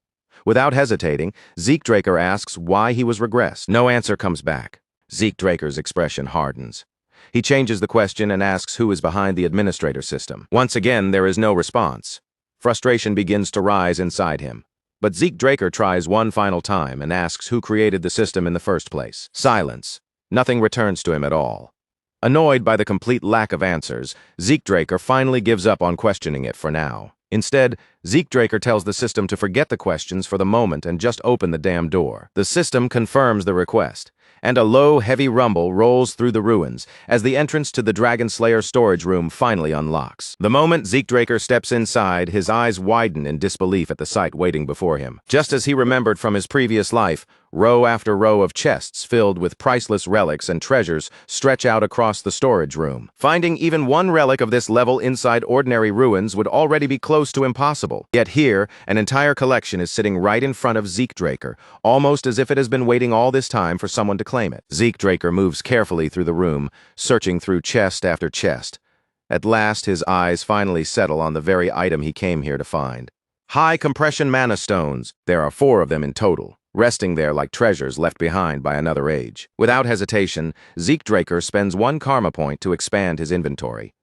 Speaker 1: Without hesitating, Zeke Draker asks why he was regressed. No answer comes back. Zeke Draker's expression hardens. He changes the question and asks who is behind the administrator system. Once again, there is no response. Frustration begins to rise inside him. But Zeke Draker tries one final time and asks who created the system in the first place. Silence. Nothing returns to him at all. Annoyed by the complete lack of answers, Zeke Draker finally gives up on questioning it for now. Instead, Zeke Draker tells the system to forget the questions for the moment and just open the damn door. The system confirms the request, and a low, heavy rumble rolls through the ruins as the entrance to the Dragon Slayer storage room finally unlocks. The moment Zeke Draker steps inside, his eyes widen in disbelief at the sight waiting before him. Just as he remembered from his previous life, row after row of chests filled with priceless relics and treasures stretch out across the storage room. Finding even one relic of this level inside ordinary ruins would already be close to impossible. Yet here, an entire collection is sitting right in front of Zeke Draker, almost as if it has been waiting all this time for someone to claim it. Zeke Draker moves carefully through the room, searching through chest after chest. At last, his eyes finally settle on the very item he came here to find. High compression mana stones. There are 4 of them in total, resting there like treasures left behind by another age. Without hesitation, Zeke Draker spends 1 karma point to expand his inventory.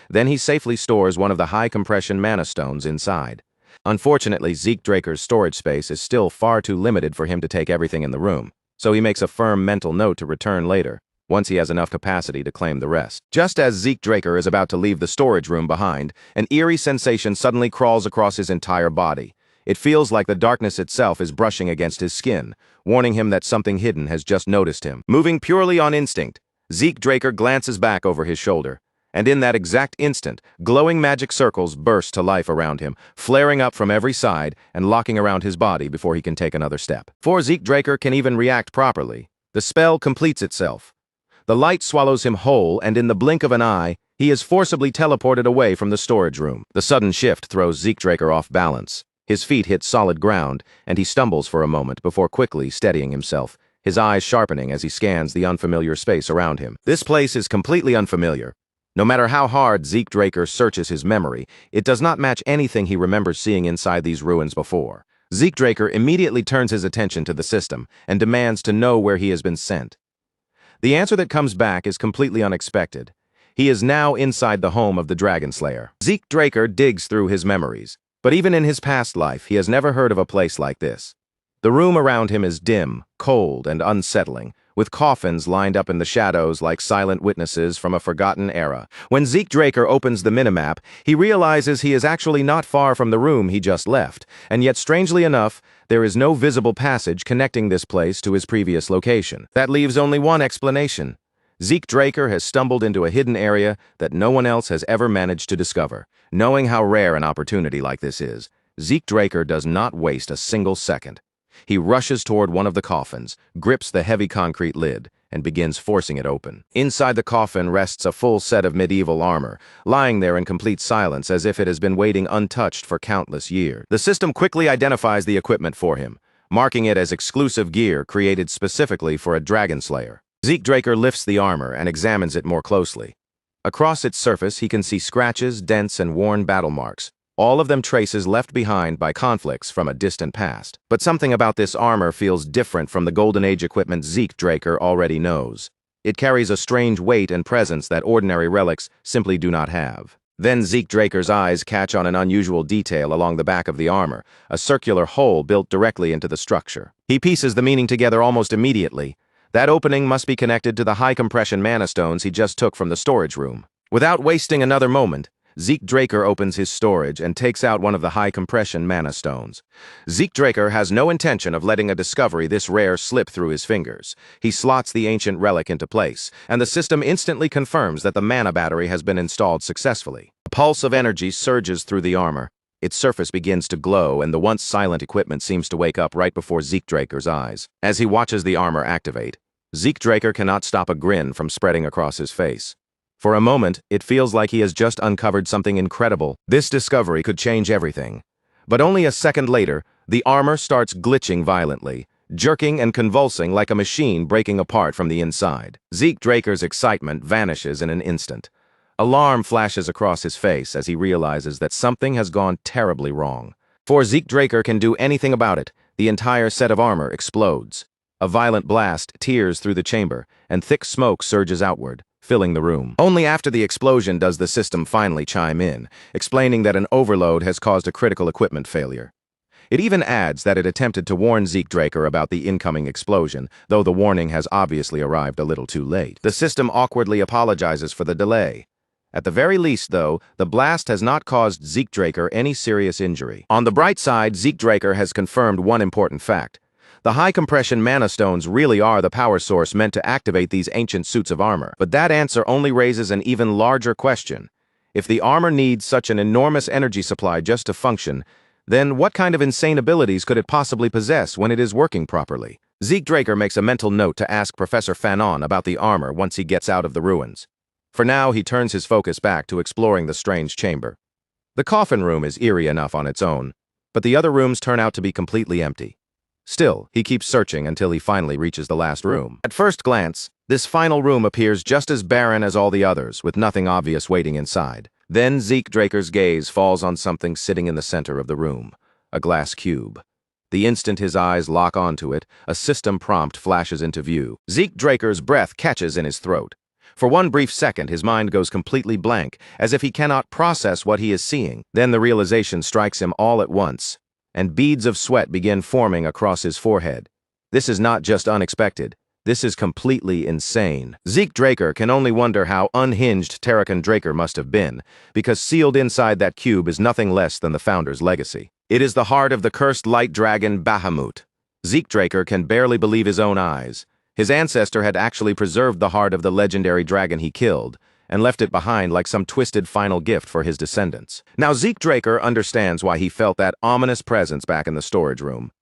Speaker 1: Then he safely stores one of the high-compression mana stones inside. Unfortunately, Zeke Draker's storage space is still far too limited for him to take everything in the room, so he makes a firm mental note to return later, once he has enough capacity to claim the rest. Just as Zeke Draker is about to leave the storage room behind, an eerie sensation suddenly crawls across his entire body. It feels like the darkness itself is brushing against his skin, warning him that something hidden has just noticed him. Moving purely on instinct, Zeke Draker glances back over his shoulder. And in that exact instant, glowing magic circles burst to life around him, flaring up from every side and locking around his body before he can take another step. Before Zeke Draker can even react properly, the spell completes itself. The light swallows him whole, and in the blink of an eye, he is forcibly teleported away from the storage room. The sudden shift throws Zeke Draker off balance. His feet hit solid ground, and he stumbles for a moment before quickly steadying himself, his eyes sharpening as he scans the unfamiliar space around him. This place is completely unfamiliar. No matter how hard Zeke Draker searches his memory, it does not match anything he remembers seeing inside these ruins before. Zeke Draker immediately turns his attention to the system and demands to know where he has been sent. The answer that comes back is completely unexpected. He is now inside the home of the Dragon Slayer. Zeke Draker digs through his memories, but even in his past life, he has never heard of a place like this. The room around him is dim, cold, and unsettling, with coffins lined up in the shadows like silent witnesses from a forgotten era. When Zeke Draker opens the minimap, he realizes he is actually not far from the room he just left, and yet strangely enough, there is no visible passage connecting this place to his previous location. That leaves only one explanation. Zeke Draker has stumbled into a hidden area that no one else has ever managed to discover. Knowing how rare an opportunity like this is, Zeke Draker does not waste a single second. He rushes toward one of the coffins, grips the heavy concrete lid, and begins forcing it open. Inside the coffin rests a full set of medieval armor, lying there in complete silence as if it has been waiting untouched for countless years. The system quickly identifies the equipment for him, marking it as exclusive gear created specifically for a dragon slayer. Zeke Draker lifts the armor and examines it more closely. Across its surface, he can see scratches, dents, and worn battle marks, all of them traces left behind by conflicts from a distant past. But something about this armor feels different from the Golden Age equipment Zeke Draker already knows. It carries a strange weight and presence that ordinary relics simply do not have. Then Zeke Draker's eyes catch on an unusual detail along the back of the armor, a circular hole built directly into the structure. He pieces the meaning together almost immediately. That opening must be connected to the high-compression mana stones he just took from the storage room. Without wasting another moment, Zeke Draker opens his storage and takes out one of the high-compression mana stones. Zeke Draker has no intention of letting a discovery this rare slip through his fingers. He slots the ancient relic into place, and the system instantly confirms that the mana battery has been installed successfully. A pulse of energy surges through the armor. Its surface begins to glow, and the once silent equipment seems to wake up right before Zeke Draker's eyes. As he watches the armor activate, Zeke Draker cannot stop a grin from spreading across his face. For a moment, it feels like he has just uncovered something incredible. This discovery could change everything. But only a second later, the armor starts glitching violently, jerking and convulsing like a machine breaking apart from the inside. Zeke Draker's excitement vanishes in an instant. Alarm flashes across his face as he realizes that something has gone terribly wrong. Before Zeke Draker can do anything about it, the entire set of armor explodes. A violent blast tears through the chamber, and thick smoke surges outward, filling the room. Only after the explosion does the system finally chime in, explaining that an overload has caused a critical equipment failure. It even adds that it attempted to warn Zeke Draker about the incoming explosion, though the warning has obviously arrived a little too late. The system awkwardly apologizes for the delay. At the very least, though, the blast has not caused Zeke Draker any serious injury. On the bright side, Zeke Draker has confirmed one important fact. The high-compression mana stones really are the power source meant to activate these ancient suits of armor. But that answer only raises an even larger question. If the armor needs such an enormous energy supply just to function, then what kind of insane abilities could it possibly possess when it is working properly? Zeke Draker makes a mental note to ask Professor Fanon about the armor once he gets out of the ruins. For now, he turns his focus back to exploring the strange chamber. The coffin room is eerie enough on its own, but the other rooms turn out to be completely empty. Still, he keeps searching until he finally reaches the last room. At first glance, this final room appears just as barren as all the others, with nothing obvious waiting inside. Then Zeke Draker's gaze falls on something sitting in the center of the room, a glass cube. The instant his eyes lock onto it, a system prompt flashes into view. Zeke Draker's breath catches in his throat. For one brief second, his mind goes completely blank, as if he cannot process what he is seeing. Then the realization strikes him all at once, and beads of sweat begin forming across his forehead. This is not just unexpected. This is completely insane. Zeke Draker can only wonder how unhinged Terrakan Draker must have been, because sealed inside that cube is nothing less than the founder's legacy. It is the heart of the cursed light dragon Bahamut. Zeke Draker can barely believe his own eyes. His ancestor had actually preserved the heart of the legendary dragon he killed, and left it behind like some twisted final gift for his descendants. Now Zeke Draker understands why he felt that ominous presence back in the storage room.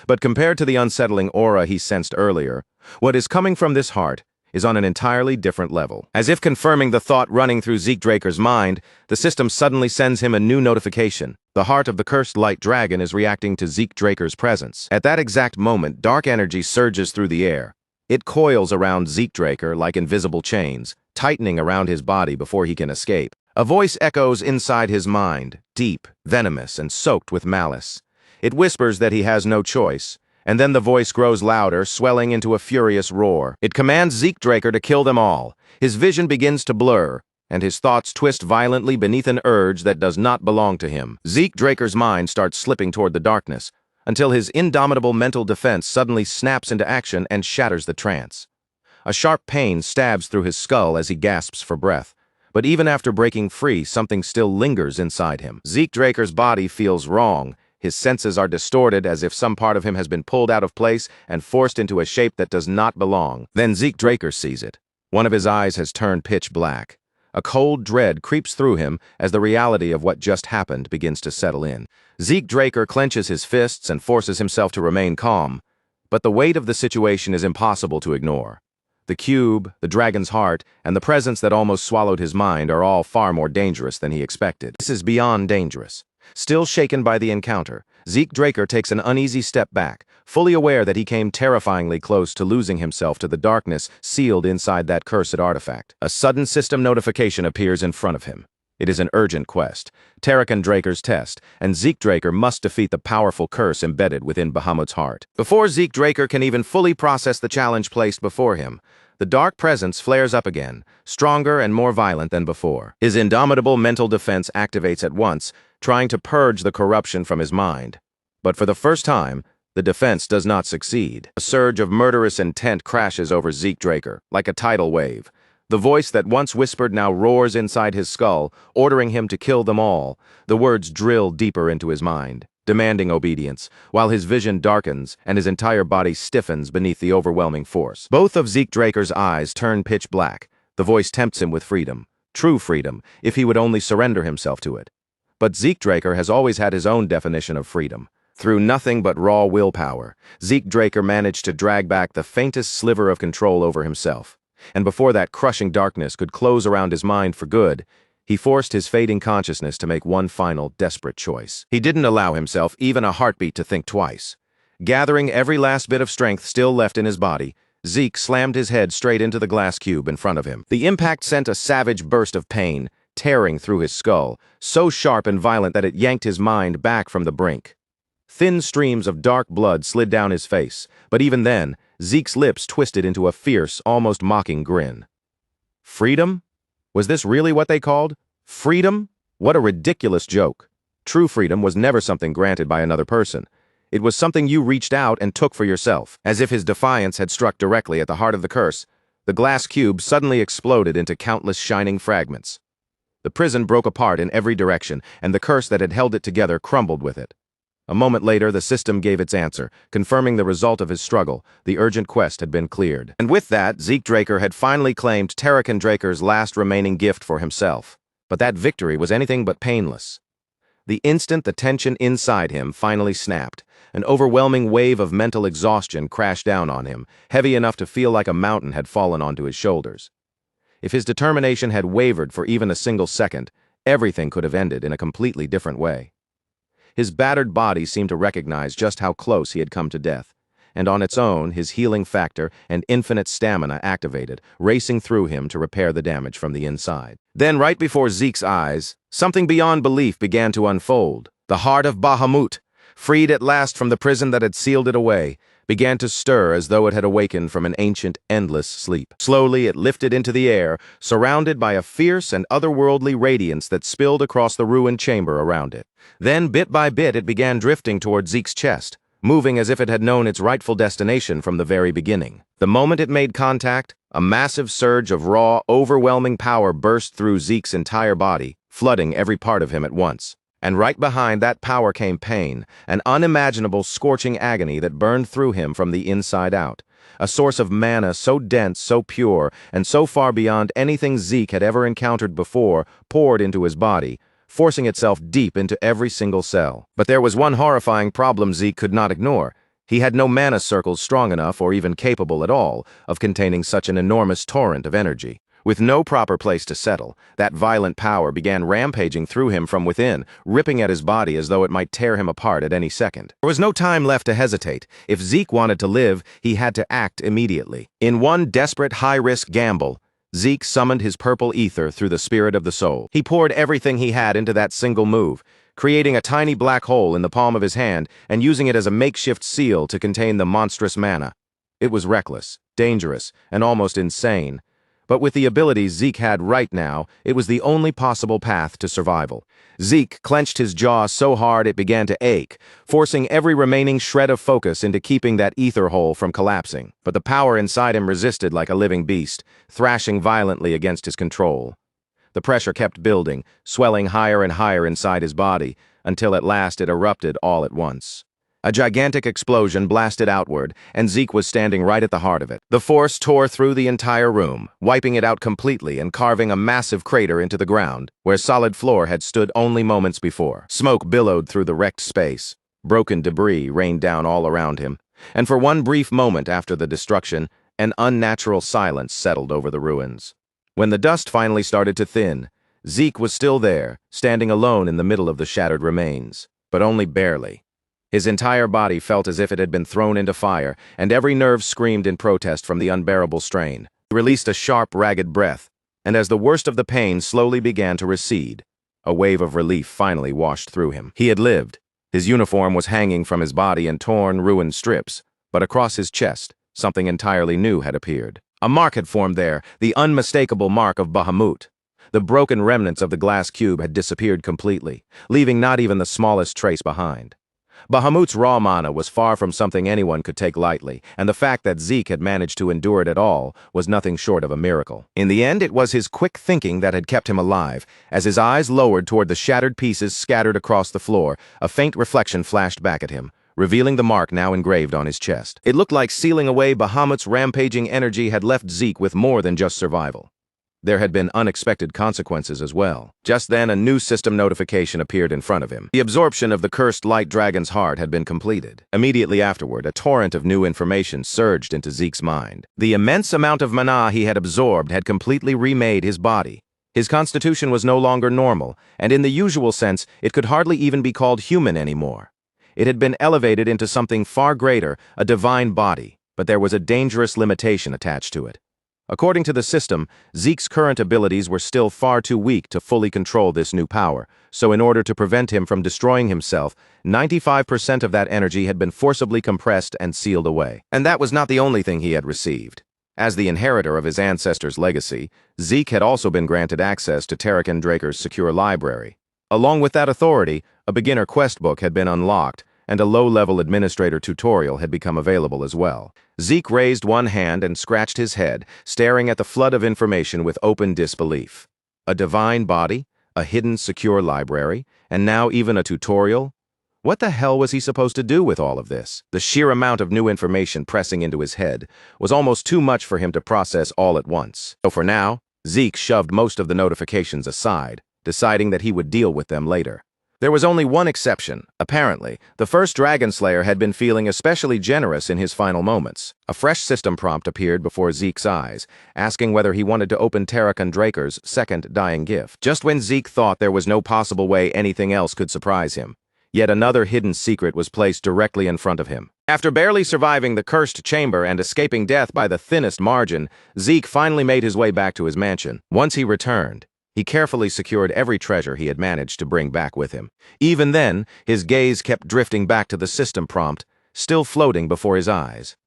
Speaker 1: But compared to the unsettling aura he sensed earlier, what is coming from this heart is on an entirely different level. As if confirming the thought running through Zeke Draker's mind, the system suddenly sends him a new notification. The heart of the cursed light dragon is reacting to Zeke Draker's presence. At that exact moment, dark energy surges through the air. It coils around Zeke Draker like invisible chains, tightening around his body before he can escape. A voice echoes inside his mind, deep, venomous, and soaked with malice. It whispers that he has no choice, and then the voice grows louder, swelling into a furious roar. It commands Zeke Draker to kill them all. His vision begins to blur, and his thoughts twist violently beneath an urge that does not belong to him. Zeke Draker's mind starts slipping toward the darkness, until his indomitable mental defense suddenly snaps into action and shatters the trance. A sharp pain stabs through his skull as he gasps for breath, but even after breaking free, something still lingers inside him. Zeke Draker's body feels wrong. His senses are distorted as if some part of him has been pulled out of place and forced into a shape that does not belong. Then Zeke Draker sees it. One of his eyes has turned pitch black. A cold dread creeps through him as the reality of what just happened begins to settle in. Zeke Draker clenches his fists and forces himself to remain calm, but the weight of the situation is impossible to ignore. The cube, the dragon's heart, and the presence that almost swallowed his mind are all far more dangerous than he expected. This is beyond dangerous. Still shaken by the encounter, Zeke Draker takes an uneasy step back, fully aware that he came terrifyingly close to losing himself to the darkness sealed inside that cursed artifact. A sudden system notification appears in front of him. It is an urgent quest, Terrakan Draker's test, and Zeke Draker must defeat the powerful curse embedded within Bahamut's heart. Before Zeke Draker can even fully process the challenge placed before him, the dark presence flares up again, stronger and more violent than before. His indomitable mental defense activates at once, trying to purge the corruption from his mind. But for the first time, the defense does not succeed. A surge of murderous intent crashes over Zeke Draker, like a tidal wave. The voice that once whispered now roars inside his skull, ordering him to kill them all. The words drill deeper into his mind, demanding obedience, while his vision darkens and his entire body stiffens beneath the overwhelming force. Both of Zeke Draker's eyes turn pitch black. The voice tempts him with freedom, true freedom, if he would only surrender himself to it. But Zeke Draker has always had his own definition of freedom. Through nothing but raw willpower, Zeke Draker managed to drag back the faintest sliver of control over himself. And before that crushing darkness could close around his mind for good, he forced his fading consciousness to make one final, desperate choice. He didn't allow himself even a heartbeat to think twice. Gathering every last bit of strength still left in his body, Zeke slammed his head straight into the glass cube in front of him. The impact sent a savage burst of pain, tearing through his skull, so sharp and violent that it yanked his mind back from the brink. Thin streams of dark blood slid down his face, but even then, Zeke's lips twisted into a fierce, almost mocking grin. Freedom? Was this really what they called? Freedom? What a ridiculous joke. True freedom was never something granted by another person. It was something you reached out and took for yourself. As if his defiance had struck directly at the heart of the curse, the glass cube suddenly exploded into countless shining fragments. The prison broke apart in every direction, and the curse that had held it together crumbled with it. A moment later, the system gave its answer, confirming the result of his struggle. The urgent quest had been cleared. And with that, Zeke Draker had finally claimed Terrakan Draker's last remaining gift for himself. But that victory was anything but painless. The instant the tension inside him finally snapped, an overwhelming wave of mental exhaustion crashed down on him, heavy enough to feel like a mountain had fallen onto his shoulders. If his determination had wavered for even a single second, everything could have ended in a completely different way. His battered body seemed to recognize just how close he had come to death, and on its own, his healing factor and infinite stamina activated, racing through him to repair the damage from the inside. Then, right before Zeke's eyes, something beyond belief began to unfold. The heart of Bahamut, freed at last from the prison that had sealed it away, began to stir as though it had awakened from an ancient, endless sleep. Slowly, it lifted into the air, surrounded by a fierce and otherworldly radiance that spilled across the ruined chamber around it. Then, bit by bit, it began drifting toward Zeke's chest, moving as if it had known its rightful destination from the very beginning. The moment it made contact, a massive surge of raw, overwhelming power burst through Zeke's entire body, flooding every part of him at once. And right behind that power came pain, an unimaginable scorching agony that burned through him from the inside out. A source of mana so dense, so pure, and so far beyond anything Zeke had ever encountered before poured into his body, forcing itself deep into every single cell. But there was one horrifying problem Zeke could not ignore. He had no mana circles strong enough or even capable at all of containing such an enormous torrent of energy. With no proper place to settle, that violent power began rampaging through him from within, ripping at his body as though it might tear him apart at any second. There was no time left to hesitate. If Zeke wanted to live, he had to act immediately. In one desperate, high-risk gamble, Zeke summoned his purple ether through the spirit of the soul. He poured everything he had into that single move, creating a tiny black hole in the palm of his hand and using it as a makeshift seal to contain the monstrous mana. It was reckless, dangerous, and almost insane. But with the abilities Zeke had right now, it was the only possible path to survival. Zeke clenched his jaw so hard it began to ache, forcing every remaining shred of focus into keeping that ether hole from collapsing. But the power inside him resisted like a living beast, thrashing violently against his control. The pressure kept building, swelling higher and higher inside his body, until at last it erupted all at once. A gigantic explosion blasted outward, and Zeke was standing right at the heart of it. The force tore through the entire room, wiping it out completely and carving a massive crater into the ground, where solid floor had stood only moments before. Smoke billowed through the wrecked space. Broken debris rained down all around him, and for one brief moment after the destruction, an unnatural silence settled over the ruins. When the dust finally started to thin, Zeke was still there, standing alone in the middle of the shattered remains, but only barely. His entire body felt as if it had been thrown into fire, and every nerve screamed in protest from the unbearable strain. He released a sharp, ragged breath, and as the worst of the pain slowly began to recede, a wave of relief finally washed through him. He had lived. His uniform was hanging from his body in torn, ruined strips, but across his chest, something entirely new had appeared. A mark had formed there, the unmistakable mark of Bahamut. The broken remnants of the glass cube had disappeared completely, leaving not even the smallest trace behind. Bahamut's raw mana was far from something anyone could take lightly, and the fact that Zeke had managed to endure it at all was nothing short of a miracle. In the end, it was his quick thinking that had kept him alive. As his eyes lowered toward the shattered pieces scattered across the floor, a faint reflection flashed back at him, revealing the mark now engraved on his chest. It looked like sealing away Bahamut's rampaging energy had left Zeke with more than just survival. There had been unexpected consequences as well. Just then, a new system notification appeared in front of him. The absorption of the cursed light dragon's heart had been completed. Immediately afterward, a torrent of new information surged into Zeke's mind. The immense amount of mana he had absorbed had completely remade his body. His constitution was no longer normal, and in the usual sense, it could hardly even be called human anymore. It had been elevated into something far greater, a divine body, but there was a dangerous limitation attached to it. According to the system, Zeke's current abilities were still far too weak to fully control this new power, so in order to prevent him from destroying himself, 95% of that energy had been forcibly compressed and sealed away. And that was not the only thing he had received. As the inheritor of his ancestors' legacy, Zeke had also been granted access to Terrakan Draker's secure library. Along with that authority, a beginner quest book had been unlocked, and a low-level administrator tutorial had become available as well. Zeke raised one hand and scratched his head, staring at the flood of information with open disbelief. A divine body, a hidden secure library, and now even a tutorial? What the hell was he supposed to do with all of this? The sheer amount of new information pressing into his head was almost too much for him to process all at once. So for now, Zeke shoved most of the notifications aside, deciding that he would deal with them later. There was only one exception. Apparently, the first Dragon Slayer had been feeling especially generous in his final moments. A fresh system prompt appeared before Zeke's eyes, asking whether he wanted to open Terrakan Draker's second dying gift. Just when Zeke thought there was no possible way anything else could surprise him, yet another hidden secret was placed directly in front of him. After barely surviving the cursed chamber and escaping death by the thinnest margin, Zeke finally made his way back to his mansion. Once he returned, he carefully secured every treasure he had managed to bring back with him. Even then, his gaze kept drifting back to the system prompt, still floating before his eyes.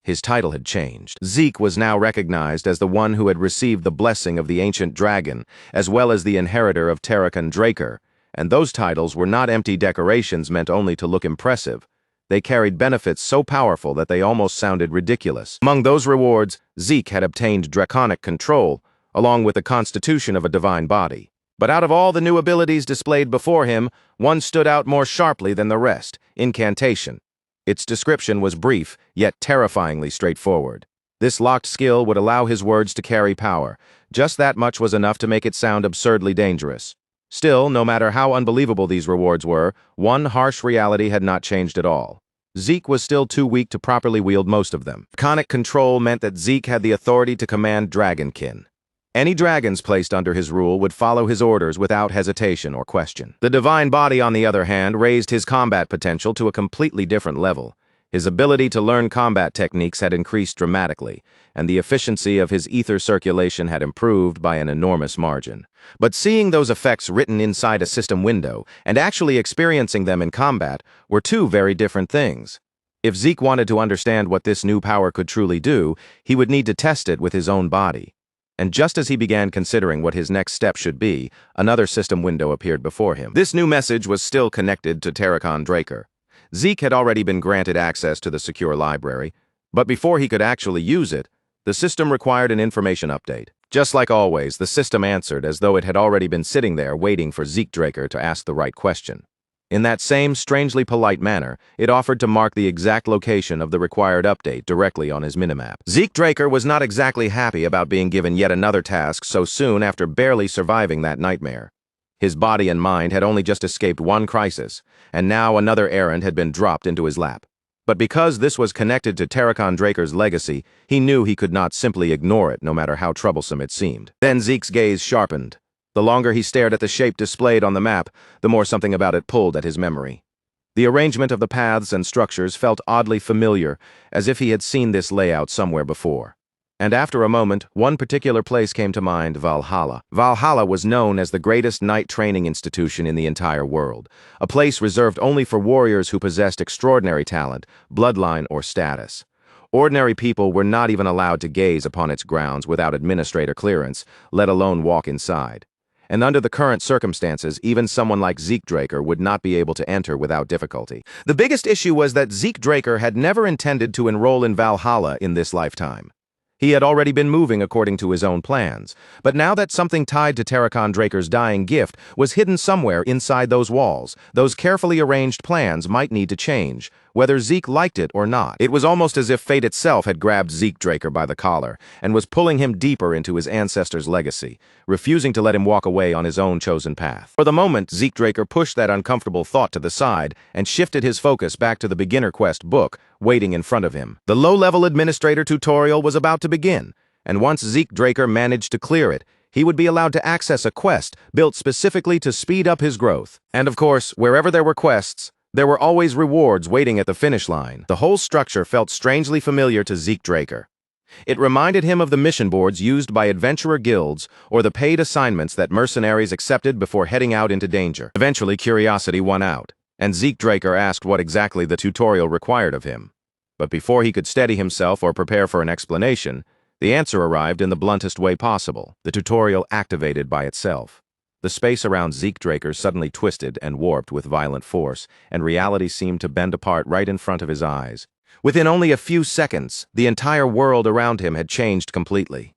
Speaker 1: His title had changed. Zeke was now recognized as the one who had received the blessing of the ancient dragon, as well as the inheritor of Terrakan Draker, and those titles were not empty decorations meant only to look impressive. They carried benefits so powerful that they almost sounded ridiculous. Among those rewards, Zeke had obtained draconic control, along with the constitution of a divine body. But out of all the new abilities displayed before him, one stood out more sharply than the rest: incantation. Its description was brief, yet terrifyingly straightforward. This locked skill would allow his words to carry power. Just that much was enough to make it sound absurdly dangerous. Still, no matter how unbelievable these rewards were, one harsh reality had not changed at all. Zeke was still too weak to properly wield most of them. Draconic control meant that Zeke had the authority to command dragonkin. Any dragons placed under his rule would follow his orders without hesitation or question. The divine body, on the other hand, raised his combat potential to a completely different level. His ability to learn combat techniques had increased dramatically, and the efficiency of his ether circulation had improved by an enormous margin. But seeing those effects written inside a system window and actually experiencing them in combat were two very different things. If Zeke wanted to understand what this new power could truly do, he would need to test it with his own body. And just as he began considering what his next step should be, another system window appeared before him. This new message was still connected to Terrakan Draker. Zeke had already been granted access to the secure library, but before he could actually use it, the system required an information update. Just like always, the system answered as though it had already been sitting there waiting for Zeke Draker to ask the right question. In that same strangely polite manner, it offered to mark the exact location of the required update directly on his minimap. Zeke Draker was not exactly happy about being given yet another task so soon after barely surviving that nightmare. His body and mind had only just escaped one crisis, and now another errand had been dropped into his lap. But because this was connected to Terracon Draker's legacy, he knew he could not simply ignore it no matter how troublesome it seemed. Then Zeke's gaze sharpened. The longer he stared at the shape displayed on the map, the more something about it pulled at his memory. The arrangement of the paths and structures felt oddly familiar, as if he had seen this layout somewhere before. And after a moment, one particular place came to mind: Valhalla. Valhalla was known as the greatest knight training institution in the entire world, a place reserved only for warriors who possessed extraordinary talent, bloodline, or status. Ordinary people were not even allowed to gaze upon its grounds without administrator clearance, let alone walk inside. And under the current circumstances, even someone like Zeke Draker would not be able to enter without difficulty. The biggest issue was that Zeke Draker had never intended to enroll in Valhalla in this lifetime. He had already been moving according to his own plans, but now that something tied to Terracon Draker's dying gift was hidden somewhere inside those walls, those carefully arranged plans might need to change, whether Zeke liked it or not. It was almost as if fate itself had grabbed Zeke Draker by the collar and was pulling him deeper into his ancestors' legacy, refusing to let him walk away on his own chosen path. For the moment, Zeke Draker pushed that uncomfortable thought to the side and shifted his focus back to the beginner quest book waiting in front of him. The low-level administrator tutorial was about to begin, and once Zeke Draker managed to clear it, he would be allowed to access a quest built specifically to speed up his growth. And of course, wherever there were quests, there were always rewards waiting at the finish line. The whole structure felt strangely familiar to Zeke Draker. It reminded him of the mission boards used by adventurer guilds or the paid assignments that mercenaries accepted before heading out into danger. Eventually, curiosity won out, and Zeke Draker asked what exactly the tutorial required of him. But before he could steady himself or prepare for an explanation, the answer arrived in the bluntest way possible. The tutorial activated by itself. The space around Zeke Draker suddenly twisted and warped with violent force, and reality seemed to bend apart right in front of his eyes. Within only a few seconds, the entire world around him had changed completely.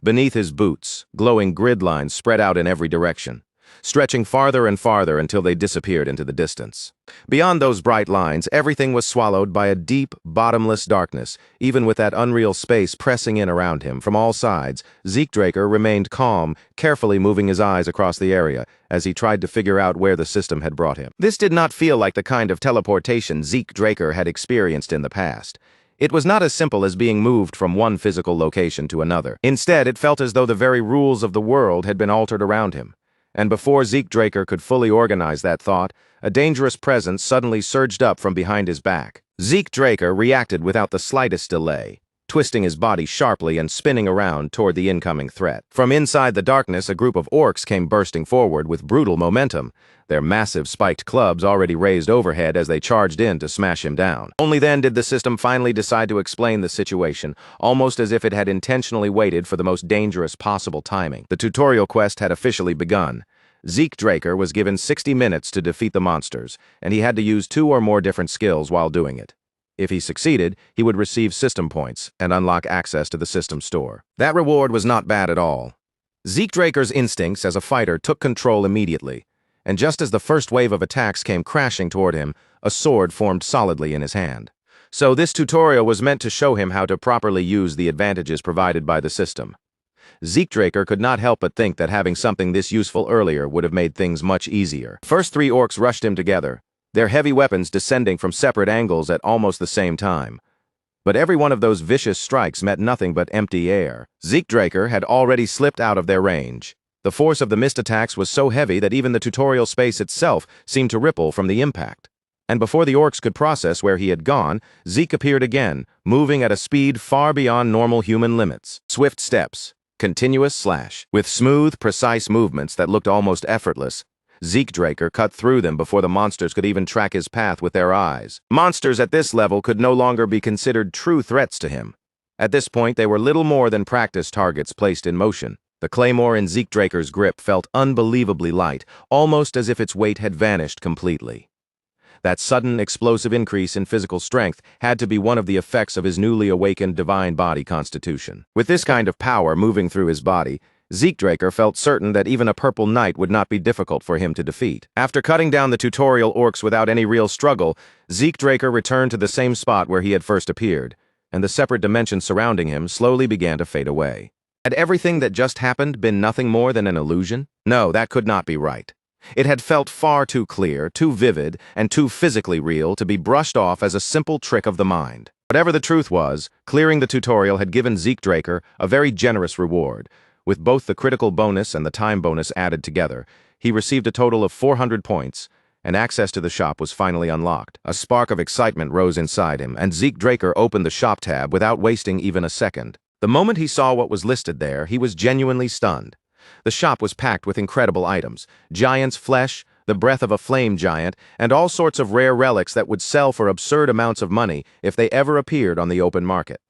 Speaker 1: Beneath his boots, glowing grid lines spread out in every direction, stretching farther and farther until they disappeared into the distance. Beyond those bright lines, everything was swallowed by a deep, bottomless darkness. Even with that unreal space pressing in around him from all sides, Zeke Draker remained calm, carefully moving his eyes across the area as he tried to figure out where the system had brought him. This did not feel like the kind of teleportation Zeke Draker had experienced in the past. It was not as simple as being moved from one physical location to another. Instead, it felt as though the very rules of the world had been altered around him. And before Zeke Draker could fully organize that thought, a dangerous presence suddenly surged up from behind his back. Zeke Draker reacted without the slightest delay, twisting his body sharply and spinning around toward the incoming threat. From inside the darkness, a group of orcs came bursting forward with brutal momentum, their massive spiked clubs already raised overhead as they charged in to smash him down. Only then did the system finally decide to explain the situation, almost as if it had intentionally waited for the most dangerous possible timing. The tutorial quest had officially begun. Zeke Draker was given 60 minutes to defeat the monsters, and he had to use 2 or more different skills while doing it. If he succeeded, he would receive system points and unlock access to the system store. That reward was not bad at all. Zeke Draker's instincts as a fighter took control immediately, and just as the first wave of attacks came crashing toward him, a sword formed solidly in his hand. So this tutorial was meant to show him how to properly use the advantages provided by the system. Zeke Draker could not help but think that having something this useful earlier would have made things much easier. First 3 orcs rushed him together, their heavy weapons descending from separate angles at almost the same time. But every one of those vicious strikes met nothing but empty air. Zeke Draker had already slipped out of their range. The force of the missed attacks was so heavy that even the tutorial space itself seemed to ripple from the impact. And before the orcs could process where he had gone, Zeke appeared again, moving at a speed far beyond normal human limits. Swift steps. Continuous slash. With smooth, precise movements that looked almost effortless, Zeke Draker cut through them before the monsters could even track his path with their eyes. Monsters at this level could no longer be considered true threats to him. At this point, they were little more than practice targets placed in motion. The claymore in Zeke Draker's grip felt unbelievably light, almost as if its weight had vanished completely. That sudden, explosive increase in physical strength had to be one of the effects of his newly awakened divine body constitution. With this kind of power moving through his body, Zeke Draker felt certain that even a purple knight would not be difficult for him to defeat. After cutting down the tutorial orcs without any real struggle, Zeke Draker returned to the same spot where he had first appeared, and the separate dimensions surrounding him slowly began to fade away. Had everything that just happened been nothing more than an illusion? No, that could not be right. It had felt far too clear, too vivid, and too physically real to be brushed off as a simple trick of the mind. Whatever the truth was, clearing the tutorial had given Zeke Draker a very generous reward. With both the critical bonus and the time bonus added together, he received a total of 400 points, and access to the shop was finally unlocked. A spark of excitement rose inside him, and Zeke Draker opened the shop tab without wasting even a second. The moment he saw what was listed there, he was genuinely stunned. The shop was packed with incredible items: giant's flesh, the breath of a flame giant, and all sorts of rare relics that would sell for absurd amounts of money if they ever appeared on the open market.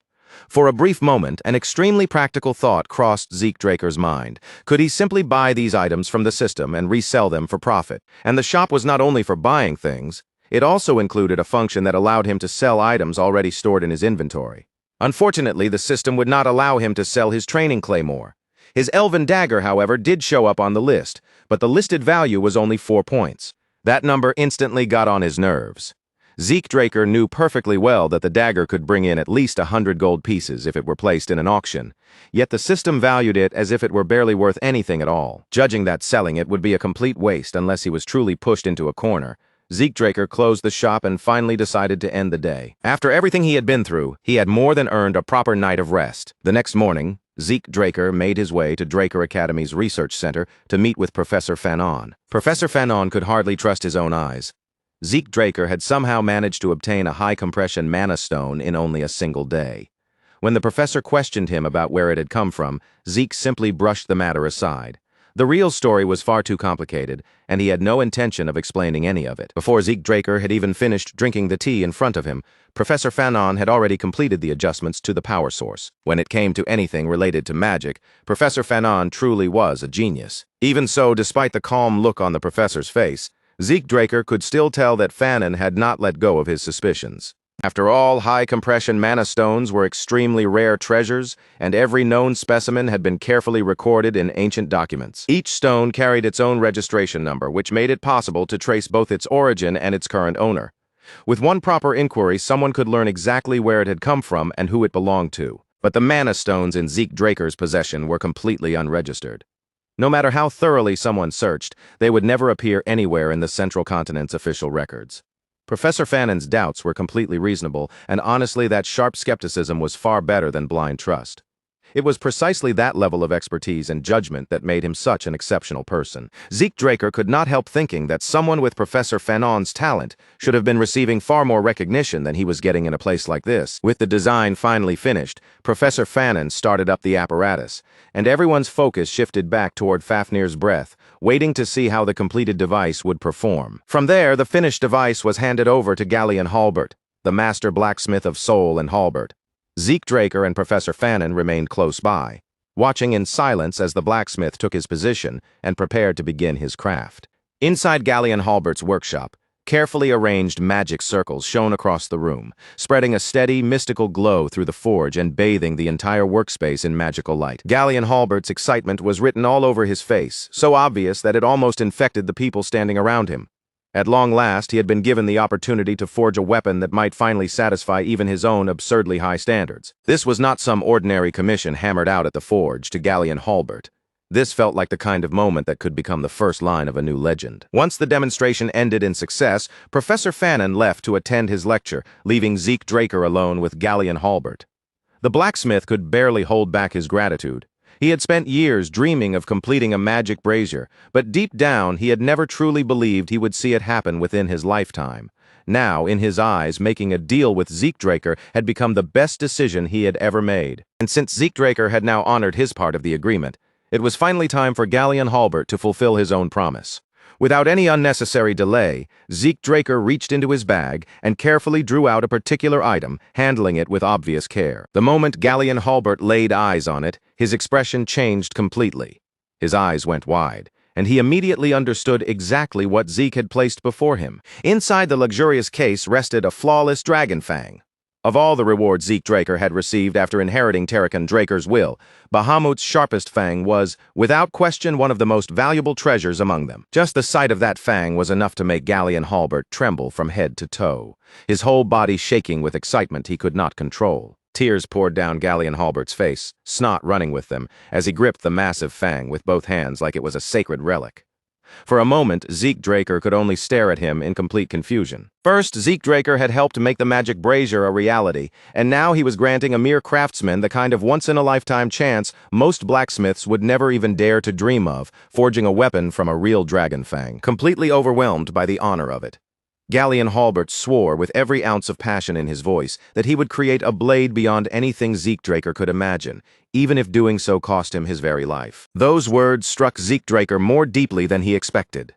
Speaker 1: For a brief moment, an extremely practical thought crossed Zeke Draker's mind. Could he simply buy these items from the system and resell them for profit? And the shop was not only for buying things, it also included a function that allowed him to sell items already stored in his inventory. Unfortunately, the system would not allow him to sell his training claymore. His elven dagger, however, did show up on the list, but the listed value was only 4 points. That number instantly got on his nerves. Zeke Draker knew perfectly well that the dagger could bring in at least 100 gold pieces if it were placed in an auction, yet the system valued it as if it were barely worth anything at all. Judging that selling it would be a complete waste unless he was truly pushed into a corner, Zeke Draker closed the shop and finally decided to end the day. After everything he had been through, he had more than earned a proper night of rest. The next morning, Zeke Draker made his way to Draker Academy's research center to meet with Professor Fanon. Professor Fanon could hardly trust his own eyes. Zeke Draker had somehow managed to obtain a high-compression mana stone in only a single day. When the professor questioned him about where it had come from, Zeke simply brushed the matter aside. The real story was far too complicated, and he had no intention of explaining any of it. Before Zeke Draker had even finished drinking the tea in front of him, Professor Fanon had already completed the adjustments to the power source. When it came to anything related to magic, Professor Fanon truly was a genius. Even so, despite the calm look on the professor's face, Zeke Draker could still tell that Fanon had not let go of his suspicions. After all, high-compression mana stones were extremely rare treasures, and every known specimen had been carefully recorded in ancient documents. Each stone carried its own registration number, which made it possible to trace both its origin and its current owner. With one proper inquiry, someone could learn exactly where it had come from and who it belonged to. But the mana stones in Zeke Draker's possession were completely unregistered. No matter how thoroughly someone searched, they would never appear anywhere in the Central Continent's official records. Professor Fanon's doubts were completely reasonable, and honestly, that sharp skepticism was far better than blind trust. It was precisely that level of expertise and judgment that made him such an exceptional person. Zeke Draker could not help thinking that someone with Professor Fanon's talent should have been receiving far more recognition than he was getting in a place like this. With the design finally finished, Professor Fanon started up the apparatus, and everyone's focus shifted back toward Fafnir's breath, waiting to see how the completed device would perform. From there, the finished device was handed over to Gallion Halbert, the master blacksmith of Soul and Halbert. Zeke Draker and Professor Fanon remained close by, watching in silence as the blacksmith took his position and prepared to begin his craft. Inside Gallion Halbert's workshop, carefully arranged magic circles shone across the room, spreading a steady, mystical glow through the forge and bathing the entire workspace in magical light. Gallion Halbert's excitement was written all over his face, so obvious that it almost infected the people standing around him. At long last, he had been given the opportunity to forge a weapon that might finally satisfy even his own absurdly high standards. This was not some ordinary commission hammered out at the forge to Gallion Halbert. This felt like the kind of moment that could become the first line of a new legend. Once the demonstration ended in success, Professor Fanon left to attend his lecture, leaving Zeke Draker alone with Gallion Halbert. The blacksmith could barely hold back his gratitude. He had spent years dreaming of completing a magic brazier, but deep down he had never truly believed he would see it happen within his lifetime. Now, in his eyes, making a deal with Zeke Draker had become the best decision he had ever made. And since Zeke Draker had now honored his part of the agreement, it was finally time for Gallion Halbert to fulfill his own promise. Without any unnecessary delay, Zeke Draker reached into his bag and carefully drew out a particular item, handling it with obvious care. The moment Gallion Halbert laid eyes on it, his expression changed completely. His eyes went wide, and he immediately understood exactly what Zeke had placed before him. Inside the luxurious case rested a flawless dragon fang. Of all the rewards Zeke Draker had received after inheriting Terrakan Draker's will, Bahamut's sharpest fang was, without question, one of the most valuable treasures among them. Just the sight of that fang was enough to make Galleon Halbert tremble from head to toe, his whole body shaking with excitement he could not control. Tears poured down Galleon Halbert's face, snot running with them, as he gripped the massive fang with both hands like it was a sacred relic. For a moment, Zeke Draker could only stare at him in complete confusion. First, Zeke Draker had helped make the magic brazier a reality, and now he was granting a mere craftsman the kind of once-in-a-lifetime chance most blacksmiths would never even dare to dream of, forging a weapon from a real dragon fang. Completely overwhelmed by the honor of it, Galleon Halbert swore with every ounce of passion in his voice that he would create a blade beyond anything Zeke Draker could imagine, even if doing so cost him his very life. Those words struck Zeke Draker more deeply than he expected.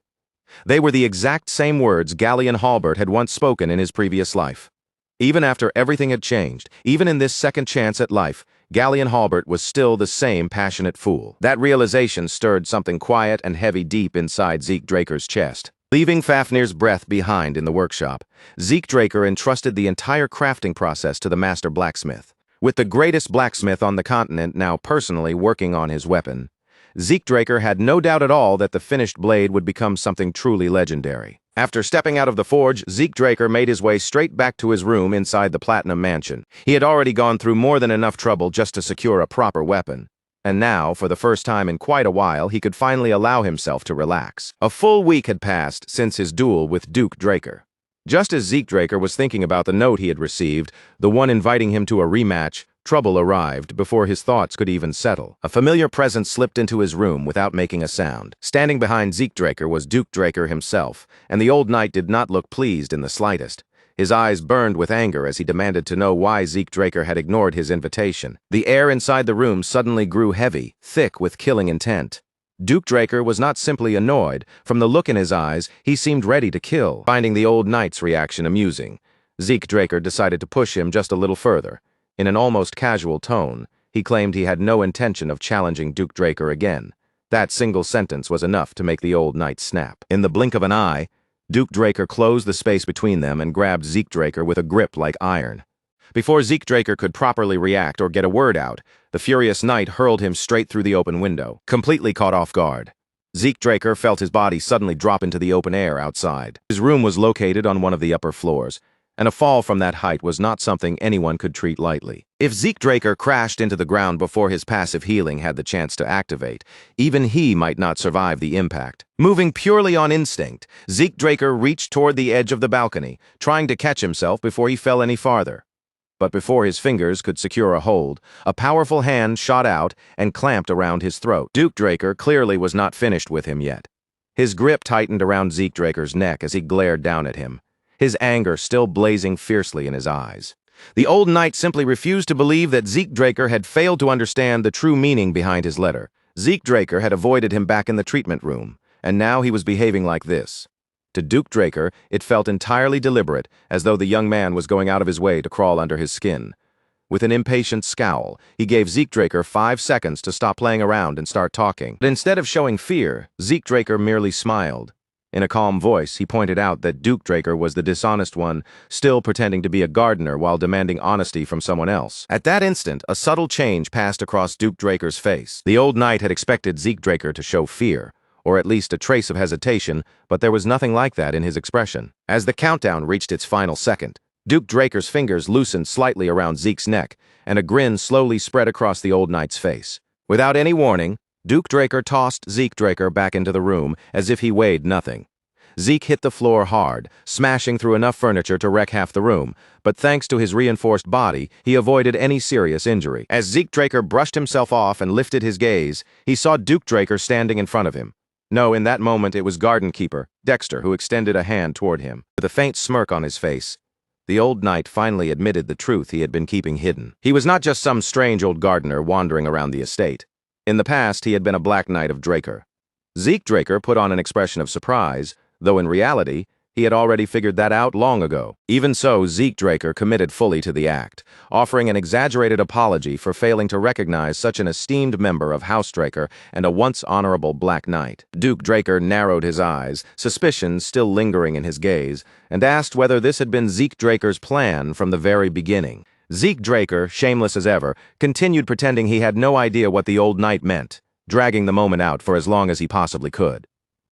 Speaker 1: They were the exact same words Galleon Halbert had once spoken in his previous life. Even after everything had changed, even in this second chance at life, Galleon Halbert was still the same passionate fool. That realization stirred something quiet and heavy deep inside Zeke Draker's chest. Leaving Fafnir's breath behind in the workshop, Zeke Draker entrusted the entire crafting process to the master blacksmith. With the greatest blacksmith on the continent now personally working on his weapon, Zeke Draker had no doubt at all that the finished blade would become something truly legendary. After stepping out of the forge, Zeke Draker made his way straight back to his room inside the Platinum Mansion. He had already gone through more than enough trouble just to secure a proper weapon. And now, for the first time in quite a while, he could finally allow himself to relax. A full week had passed since his duel with Duke Draker. Just as Zeke Draker was thinking about the note he had received, the one inviting him to a rematch, trouble arrived before his thoughts could even settle. A familiar presence slipped into his room without making a sound. Standing behind Zeke Draker was Duke Draker himself, and the old knight did not look pleased in the slightest. His eyes burned with anger as he demanded to know why Zeke Draker had ignored his invitation. The air inside the room suddenly grew heavy, thick with killing intent. Duke Draker was not simply annoyed. From the look in his eyes, he seemed ready to kill. Finding the old knight's reaction amusing, Zeke Draker decided to push him just a little further. In an almost casual tone, he claimed he had no intention of challenging Duke Draker again. That single sentence was enough to make the old knight snap. In the blink of an eye, Duke Draker closed the space between them and grabbed Zeke Draker with a grip like iron. Before Zeke Draker could properly react or get a word out, the furious knight hurled him straight through the open window, completely caught off guard. Zeke Draker felt his body suddenly drop into the open air outside. His room was located on one of the upper floors, and a fall from that height was not something anyone could treat lightly. If Zeke Draker crashed into the ground before his passive healing had the chance to activate, even he might not survive the impact. Moving purely on instinct, Zeke Draker reached toward the edge of the balcony, trying to catch himself before he fell any farther. But before his fingers could secure a hold, a powerful hand shot out and clamped around his throat. Duke Draker clearly was not finished with him yet. His grip tightened around Zeke Draker's neck as he glared down at him, his anger still blazing fiercely in his eyes. The old knight simply refused to believe that Zeke Draker had failed to understand the true meaning behind his letter. Zeke Draker had avoided him back in the treatment room, and now he was behaving like this. To Duke Draker, it felt entirely deliberate, as though the young man was going out of his way to crawl under his skin. With an impatient scowl, he gave Zeke Draker 5 seconds to stop playing around and start talking. But instead of showing fear, Zeke Draker merely smiled. In a calm voice, he pointed out that Duke Draker was the dishonest one, still pretending to be a gardener while demanding honesty from someone else. At that instant, a subtle change passed across Duke Draker's face. The old knight had expected Zeke Draker to show fear, or at least a trace of hesitation, but there was nothing like that in his expression. As the countdown reached its final second, Duke Draker's fingers loosened slightly around Zeke's neck, and a grin slowly spread across the old knight's face. Without any warning, Duke Draker tossed Zeke Draker back into the room as if he weighed nothing. Zeke hit the floor hard, smashing through enough furniture to wreck half the room, but thanks to his reinforced body, he avoided any serious injury. As Zeke Draker brushed himself off and lifted his gaze, he saw Duke Draker standing in front of him. No, in that moment it was garden keeper, Dexter, who extended a hand toward him. With a faint smirk on his face, the old knight finally admitted the truth he had been keeping hidden. He was not just some strange old gardener wandering around the estate. In the past, he had been a Black Knight of Draker. Zeke Draker put on an expression of surprise, though in reality, He had already figured that out long ago. Even so, Zeke Draker committed fully to the act, offering an exaggerated apology for failing to recognize such an esteemed member of House Draker and a once honorable Black Knight. Duke Draker narrowed his eyes, suspicion still lingering in his gaze, and asked whether this had been Zeke Draker's plan from the very beginning. Zeke Draker, shameless as ever, continued pretending he had no idea what the old knight meant, dragging the moment out for as long as he possibly could.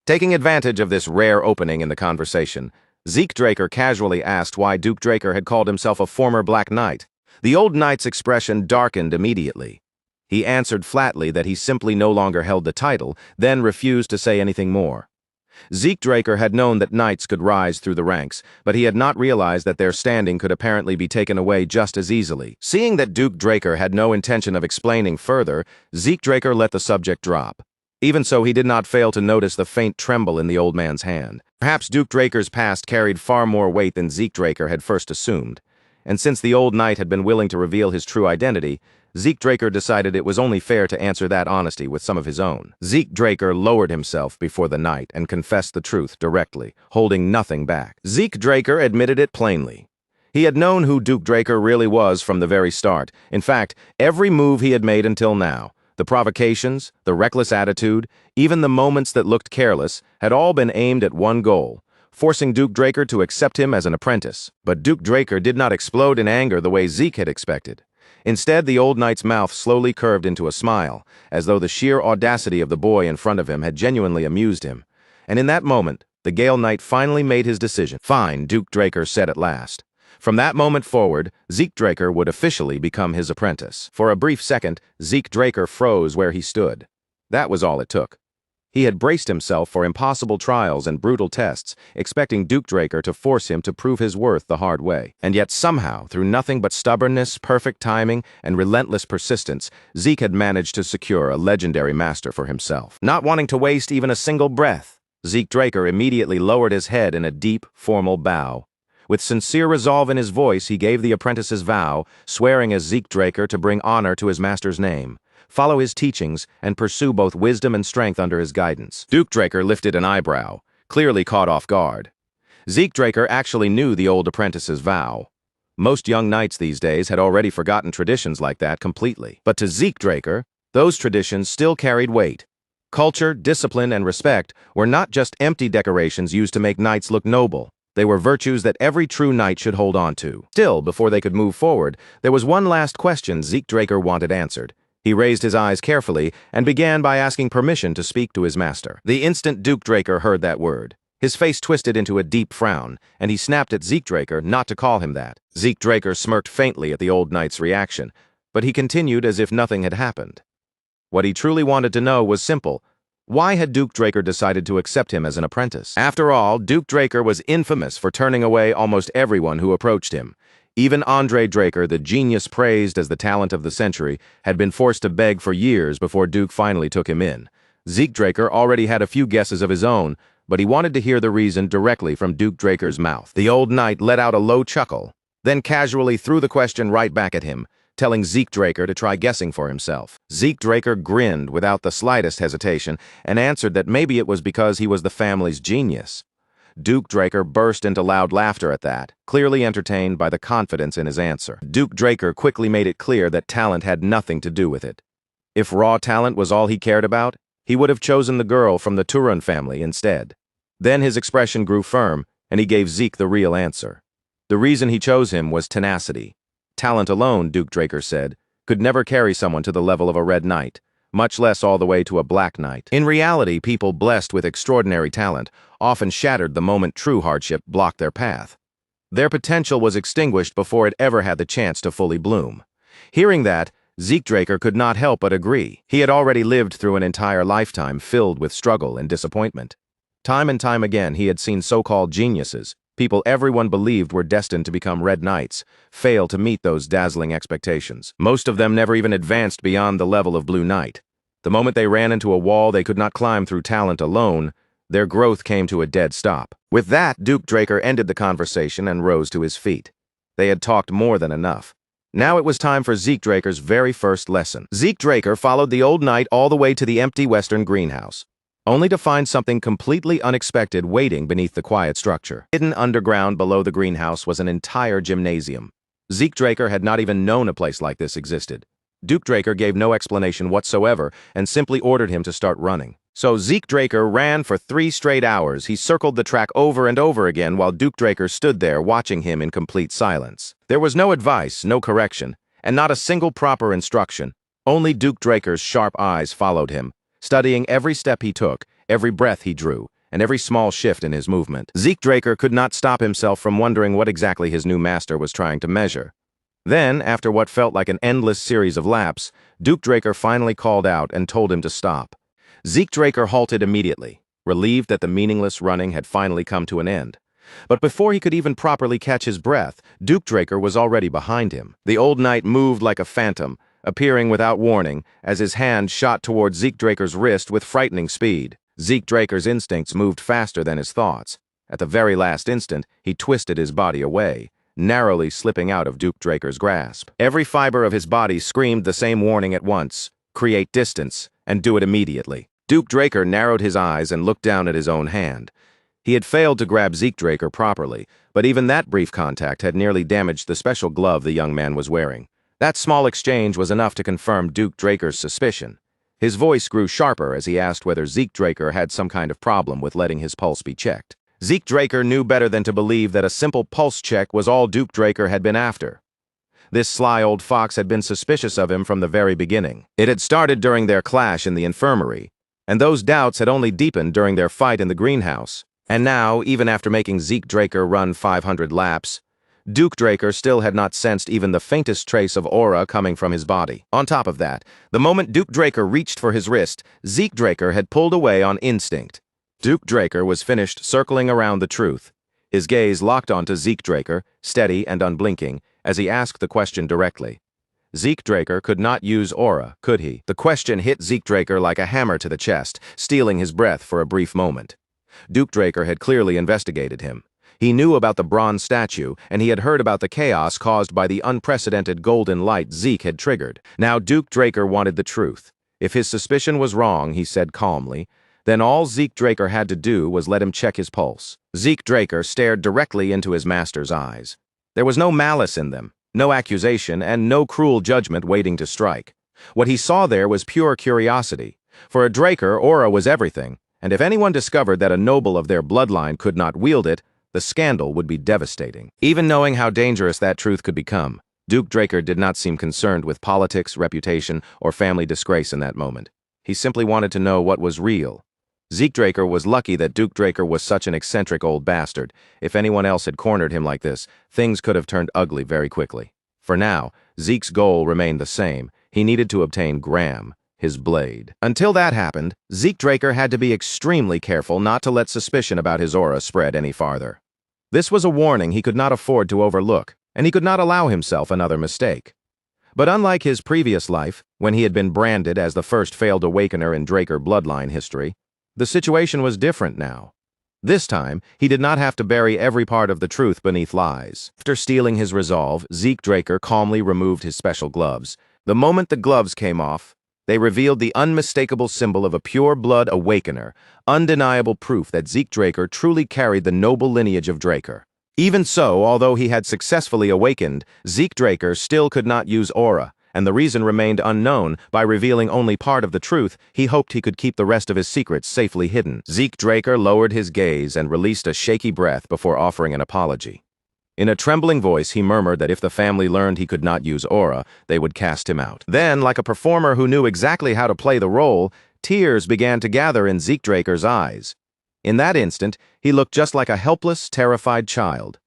Speaker 1: Taking advantage of this rare opening in the conversation, Zeke Draker casually asked why Duke Draker had called himself a former Black Knight. The old knight's expression darkened immediately. He answered flatly that he simply no longer held the title, then refused to say anything more. Zeke Draker had known that knights could rise through the ranks, but he had not realized that their standing could apparently be taken away just as easily. Seeing that Duke Draker had no intention of explaining further, Zeke Draker let the subject drop. Even so, he did not fail to notice the faint tremble in the old man's hand. Perhaps Duke Draker's past carried far more weight than Zeke Draker had first assumed. And since the old knight had been willing to reveal his true identity, Zeke Draker decided it was only fair to answer that honesty with some of his own. Zeke Draker lowered himself before the knight and confessed the truth directly, holding nothing back. Zeke Draker admitted it plainly. He had known who Duke Draker really was from the very start. In fact, every move he had made until now, the provocations, the reckless attitude, even the moments that looked careless, had all been aimed at one goal: forcing Duke Draker to accept him as an apprentice. But Duke Draker did not explode in anger the way Zeke had expected. Instead, the old knight's mouth slowly curved into a smile, as though the sheer audacity of the boy in front of him had genuinely amused him. And in that moment, the Gale Knight finally made his decision. "Fine," Duke Draker said at last. From that moment forward, Zeke Draker would officially become his apprentice. For a brief second, Zeke Draker froze where he stood. That was all it took. He had braced himself for impossible trials and brutal tests, expecting Duke Draker to force him to prove his worth the hard way. And yet somehow, through nothing but stubbornness, perfect timing, and relentless persistence, Zeke had managed to secure a legendary master for himself. Not wanting to waste even a single breath, Zeke Draker immediately lowered his head in a deep, formal bow. With sincere resolve in his voice, he gave the apprentice's vow, swearing as Zeke Draker to bring honor to his master's name, follow his teachings, and pursue both wisdom and strength under his guidance. Duke Draker lifted an eyebrow, clearly caught off guard. Zeke Draker actually knew the old apprentice's vow. Most young knights these days had already forgotten traditions like that completely. But to Zeke Draker, those traditions still carried weight. Culture, discipline, and respect were not just empty decorations used to make knights look noble. They were virtues that every true knight should hold on to. Still, before they could move forward, there was one last question Zeke Draker wanted answered. He raised his eyes carefully and began by asking permission to speak to his master. The instant Duke Draker heard that word, his face twisted into a deep frown, and he snapped at Zeke Draker not to call him that. Zeke Draker smirked faintly at the old knight's reaction, but he continued as if nothing had happened. What he truly wanted to know was simple. Why had Duke Draker decided to accept him as an apprentice? After all, Duke Draker was infamous for turning away almost everyone who approached him. Even Andre Draker, the genius praised as the talent of the century, had been forced to beg for years before Duke finally took him in. Zeke Draker already had a few guesses of his own, but he wanted to hear the reason directly from Duke Draker's mouth. The old knight let out a low chuckle, then casually threw the question right back at him, telling Zeke Draker to try guessing for himself. Zeke Draker grinned without the slightest hesitation and answered that maybe it was because he was the family's genius. Duke Draker burst into loud laughter at that, clearly entertained by the confidence in his answer. Duke Draker quickly made it clear that talent had nothing to do with it. If raw talent was all he cared about, he would have chosen the girl from the Turun family instead. Then his expression grew firm, and he gave Zeke the real answer. The reason he chose him was tenacity. Talent alone, Duke Draker said, could never carry someone to the level of a Red Knight, much less all the way to a Black Knight. In reality, people blessed with extraordinary talent often shattered the moment true hardship blocked their path. Their potential was extinguished before it ever had the chance to fully bloom. Hearing that, Zeke Draker could not help but agree. He had already lived through an entire lifetime filled with struggle and disappointment. Time and time again, he had seen so-called geniuses, people everyone believed were destined to become Red Knights, fail to meet those dazzling expectations. Most of them never even advanced beyond the level of Blue Knight. The moment they ran into a wall they could not climb through talent alone, their growth came to a dead stop. With that, Duke Draker ended the conversation and rose to his feet. They had talked more than enough. Now it was time for Zeke Draker's very first lesson. Zeke Draker followed the old knight all the way to the empty western greenhouse. only to find something completely unexpected waiting beneath the quiet structure. Hidden underground below the greenhouse was an entire gymnasium. Zeke Draker had not even known a place like this existed. Duke Draker gave no explanation whatsoever and simply ordered him to start running. So Zeke Draker ran for 3 straight hours. He circled the track over and over again while Duke Draker stood there watching him in complete silence. There was no advice, no correction, and not a single proper instruction. Only Duke Draker's sharp eyes followed him, studying every step he took, every breath he drew, and every small shift in his movement. Zeke Draker could not stop himself from wondering what exactly his new master was trying to measure. Then, after what felt like an endless series of laps, Duke Draker finally called out and told him to stop. Zeke Draker halted immediately, relieved that the meaningless running had finally come to an end. But before he could even properly catch his breath, Duke Draker was already behind him. The old knight moved like a phantom, appearing without warning as his hand shot toward Zeke Draker's wrist with frightening speed. Zeke Draker's instincts moved faster than his thoughts. At the very last instant, he twisted his body away, narrowly slipping out of Duke Draker's grasp. Every fiber of his body screamed the same warning at once: create distance, and do it immediately. Duke Draker narrowed his eyes and looked down at his own hand. He had failed to grab Zeke Draker properly, but even that brief contact had nearly damaged the special glove the young man was wearing. That small exchange was enough to confirm Duke Draker's suspicion. His voice grew sharper as he asked whether Zeke Draker had some kind of problem with letting his pulse be checked. Zeke Draker knew better than to believe that a simple pulse check was all Duke Draker had been after. This sly old fox had been suspicious of him from the very beginning. It had started during their clash in the infirmary, and those doubts had only deepened during their fight in the greenhouse. And now, even after making Zeke Draker run 500 laps, Duke Draker still had not sensed even the faintest trace of aura coming from his body. On top of that, the moment Duke Draker reached for his wrist, Zeke Draker had pulled away on instinct. Duke Draker was finished circling around the truth. His gaze locked onto Zeke Draker, steady and unblinking, as he asked the question directly. Zeke Draker could not use aura, could he? The question hit Zeke Draker like a hammer to the chest, stealing his breath for a brief moment. Duke Draker had clearly investigated him. He knew about the bronze statue, and he had heard about the chaos caused by the unprecedented golden light Zeke had triggered. Now Duke Draker wanted the truth. If his suspicion was wrong, he said calmly, then all Zeke Draker had to do was let him check his pulse. Zeke Draker stared directly into his master's eyes. There was no malice in them, no accusation, and no cruel judgment waiting to strike. What he saw there was pure curiosity. For a Draker, aura was everything, and if anyone discovered that a noble of their bloodline could not wield it, the scandal would be devastating. Even knowing how dangerous that truth could become, Duke Draker did not seem concerned with politics, reputation, or family disgrace in that moment. He simply wanted to know what was real. Zeke Draker was lucky that Duke Draker was such an eccentric old bastard. If anyone else had cornered him like this, things could have turned ugly very quickly. For now, Zeke's goal remained the same. He needed to obtain Graham, his blade. Until that happened, Zeke Draker had to be extremely careful not to let suspicion about his aura spread any farther. This was a warning he could not afford to overlook, and he could not allow himself another mistake. But unlike his previous life, when he had been branded as the first failed awakener in Draker bloodline history, the situation was different now. This time, he did not have to bury every part of the truth beneath lies. After steeling his resolve, Zeke Draker calmly removed his special gloves. The moment the gloves came off, they revealed the unmistakable symbol of a pure-blood awakener, undeniable proof that Zeke Draker truly carried the noble lineage of Draker. Even so, although he had successfully awakened, Zeke Draker still could not use aura, and the reason remained unknown. By revealing only part of the truth, he hoped he could keep the rest of his secrets safely hidden. Zeke Draker lowered his gaze and released a shaky breath before offering an apology. In a trembling voice, he murmured that if the family learned he could not use aura, they would cast him out. Then, like a performer who knew exactly how to play the role, tears began to gather in Zeke Draker's eyes. In that instant, he looked just like a helpless, terrified child.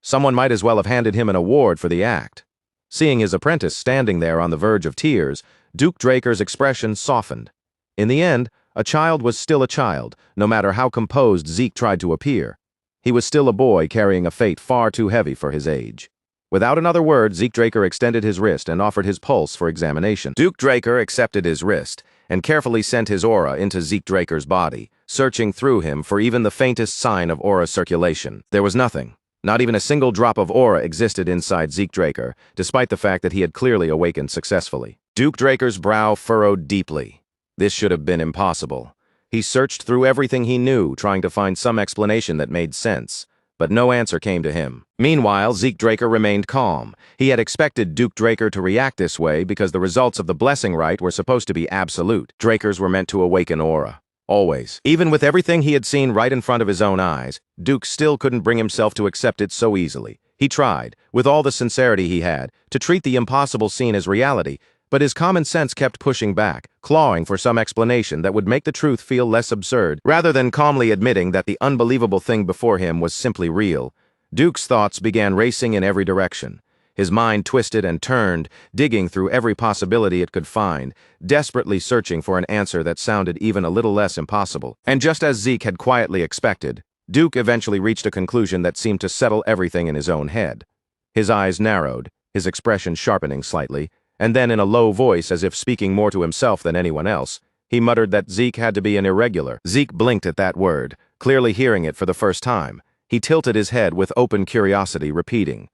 Speaker 1: Someone might as well have handed him an award for the act. Seeing his apprentice standing there on the verge of tears, Duke Draker's expression softened. In the end, a child was still a child, no matter how composed Zeke tried to appear. He was still a boy carrying a fate far too heavy for his age. Without another word, Zeke Draker extended his wrist and offered his pulse for examination. Duke Draker accepted his wrist and carefully sent his aura into Zeke Draker's body, searching through him for even the faintest sign of aura circulation. There was nothing. Not even a single drop of aura existed inside Zeke Draker, despite the fact that he had clearly awakened successfully. Duke Draker's brow furrowed deeply. This should have been impossible. He searched through everything he knew, trying to find some explanation that made sense. But no answer came to him. Meanwhile, Zeke Draker remained calm. He had expected Duke Draker to react this way because the results of the blessing rite were supposed to be absolute. Drakers were meant to awaken aura. Always. Even with everything he had seen right in front of his own eyes, Duke still couldn't bring himself to accept it so easily. He tried, with all the sincerity he had, to treat the impossible scene as reality, but his common sense kept pushing back, clawing for some explanation that would make the truth feel less absurd, rather than calmly admitting that the unbelievable thing before him was simply real. Duke's thoughts began racing in every direction. His mind twisted and turned, digging through every possibility it could find, desperately searching for an answer that sounded even a little less impossible. And just as Zeke had quietly expected, Duke eventually reached a conclusion that seemed to settle everything in his own head. His eyes narrowed, his expression sharpening slightly, and then in a low voice, as if speaking more to himself than anyone else, he muttered that Zeke had to be an irregular. Zeke blinked at that word, clearly hearing it for the first time. He tilted his head with open curiosity, repeating,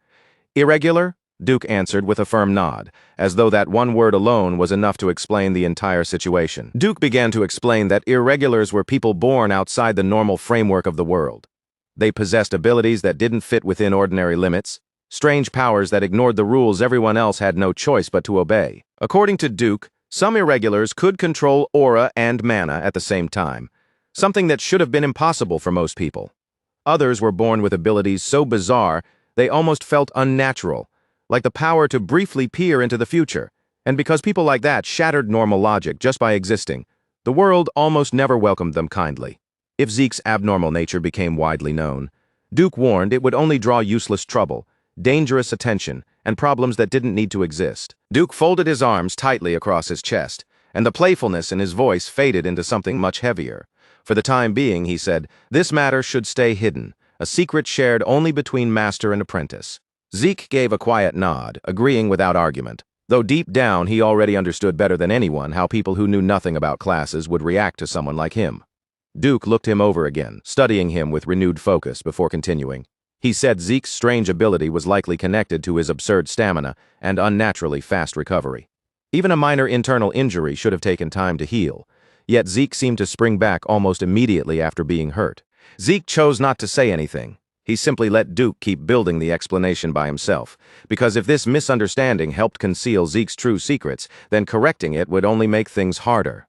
Speaker 1: "Irregular?" Duke answered with a firm nod, as though that one word alone was enough to explain the entire situation. Duke began to explain that irregulars were people born outside the normal framework of the world. They possessed abilities that didn't fit within ordinary limits, strange powers that ignored the rules everyone else had no choice but to obey. According to Duke, some irregulars could control aura and mana at the same time, something that should have been impossible for most people. Others were born with abilities so bizarre they almost felt unnatural, like the power to briefly peer into the future. And because people like that shattered normal logic just by existing, the world almost never welcomed them kindly. If Zeke's abnormal nature became widely known, Duke warned it would only draw useless trouble, dangerous attention, and problems that didn't need to exist. Duke folded his arms tightly across his chest, and the playfulness in his voice faded into something much heavier. For the time being, he said, this matter should stay hidden, a secret shared only between master and apprentice. Zeke gave a quiet nod, agreeing without argument, though deep down he already understood better than anyone how people who knew nothing about classes would react to someone like him. Duke looked him over again, studying him with renewed focus before continuing. He said Zeke's strange ability was likely connected to his absurd stamina and unnaturally fast recovery. Even a minor internal injury should have taken time to heal, yet Zeke seemed to spring back almost immediately after being hurt. Zeke chose not to say anything. He simply let Duke keep building the explanation by himself, because if this misunderstanding helped conceal Zeke's true secrets, then correcting it would only make things harder.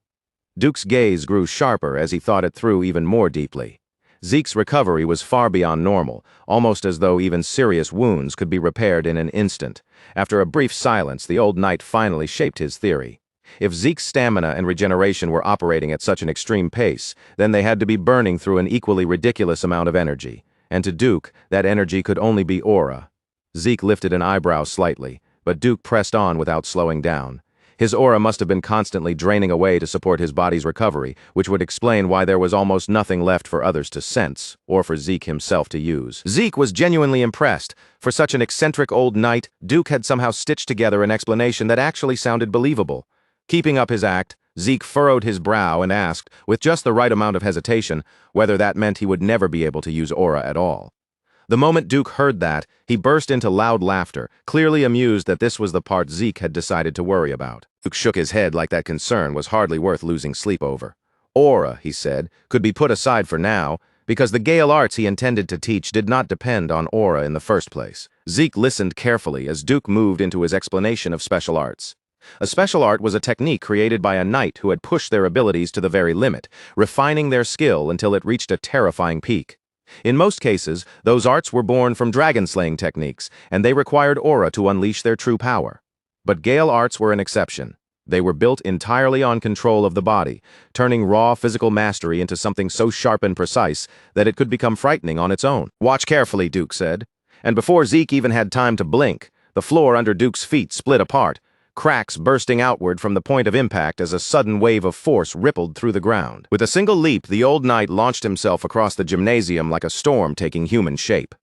Speaker 1: Duke's gaze grew sharper as he thought it through even more deeply. Zeke's recovery was far beyond normal, almost as though even serious wounds could be repaired in an instant. After a brief silence, the old knight finally shaped his theory. If Zeke's stamina and regeneration were operating at such an extreme pace, then they had to be burning through an equally ridiculous amount of energy. And to Duke, that energy could only be aura. Zeke lifted an eyebrow slightly, but Duke pressed on without slowing down. His aura must have been constantly draining away to support his body's recovery, which would explain why there was almost nothing left for others to sense, or for Zeke himself to use. Zeke was genuinely impressed. For such an eccentric old knight, Duke had somehow stitched together an explanation that actually sounded believable. Keeping up his act, Zeke furrowed his brow and asked, with just the right amount of hesitation, whether that meant he would never be able to use aura at all. The moment Duke heard that, he burst into loud laughter, clearly amused that this was the part Zeke had decided to worry about. Duke shook his head like that concern was hardly worth losing sleep over. Aura, he said, could be put aside for now, because the Gale arts he intended to teach did not depend on aura in the first place. Zeke listened carefully as Duke moved into his explanation of special arts. A special art was a technique created by a knight who had pushed their abilities to the very limit, refining their skill until it reached a terrifying peak. In most cases, those arts were born from dragon-slaying techniques, and they required aura to unleash their true power. But Gale arts were an exception. They were built entirely on control of the body, turning raw physical mastery into something so sharp and precise that it could become frightening on its own. "Watch carefully," Duke said. And before Zeke even had time to blink, the floor under Duke's feet split apart, cracks bursting outward from the point of impact as a sudden wave of force rippled through the ground. With a single leap, the old knight launched himself across the gymnasium like a storm taking human shape.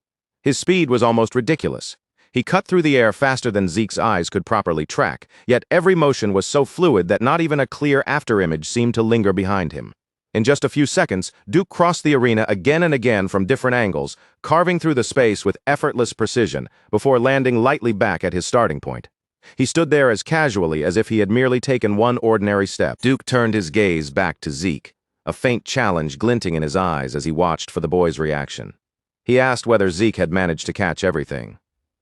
Speaker 1: His speed was almost ridiculous. He cut through the air faster than Zeke's eyes could properly track, yet every motion was so fluid that not even a clear afterimage seemed to linger behind him. In just a few seconds, Duke crossed the arena again and again from different angles, carving through the space with effortless precision before landing lightly back at his starting point. He stood there as casually as if he had merely taken one ordinary step. Duke turned his gaze back to Zeke. a faint challenge glinting in his eyes as he watched for the boy's reaction. He asked whether Zeke had managed to catch everything.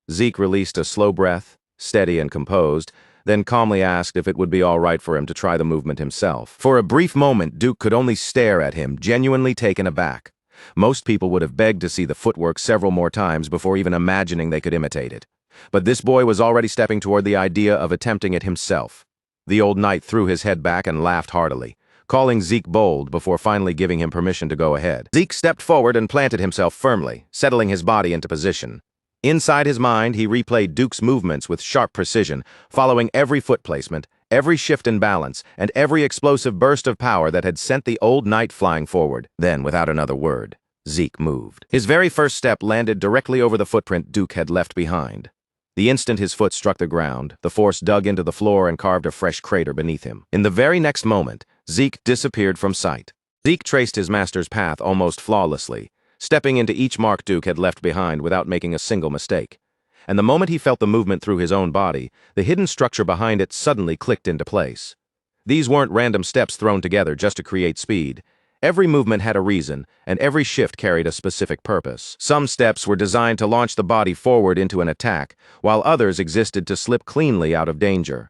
Speaker 1: Zeke released a slow breath, steady and composed, then calmly asked if it would be all right for him to try the movement himself. For a brief moment, Duke could only stare at him, genuinely taken aback. Most people would have begged to see the footwork several more times before even imagining they could imitate it. But this boy was already stepping toward the idea of attempting it himself. The old knight threw his head back and laughed heartily, calling Zeke bold before finally giving him permission to go ahead. Zeke stepped forward and planted himself firmly, settling his body into position. Inside his mind, he replayed Duke's movements with sharp precision, following every foot placement, every shift in balance, and every explosive burst of power that had sent the old knight flying forward. Then, without another word, Zeke moved. His very first step landed directly over the footprint Duke had left behind. The instant his foot struck the ground, the force dug into the floor and carved a fresh crater beneath him. In the very next moment, Zeke disappeared from sight. Zeke traced his master's path almost flawlessly, stepping into each mark Duke had left behind without making a single mistake. And the moment he felt the movement through his own body, the hidden structure behind it suddenly clicked into place. These weren't random steps thrown together just to create speed. Every movement had a reason, and every shift carried a specific purpose. Some steps were designed to launch the body forward into an attack, while others existed to slip cleanly out of danger.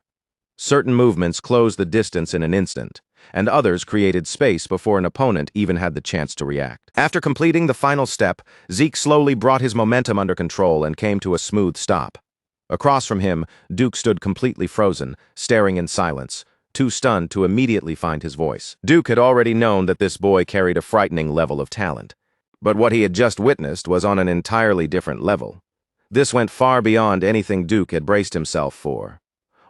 Speaker 1: Certain movements closed the distance in an instant, and others created space before an opponent even had the chance to react. After completing the final step, Zeke slowly brought his momentum under control and came to a smooth stop. Across from him, Duke stood completely frozen, staring in silence, too stunned to immediately find his voice. Duke had already known that this boy carried a frightening level of talent. But what he had just witnessed was on an entirely different level. This went far beyond anything Duke had braced himself for.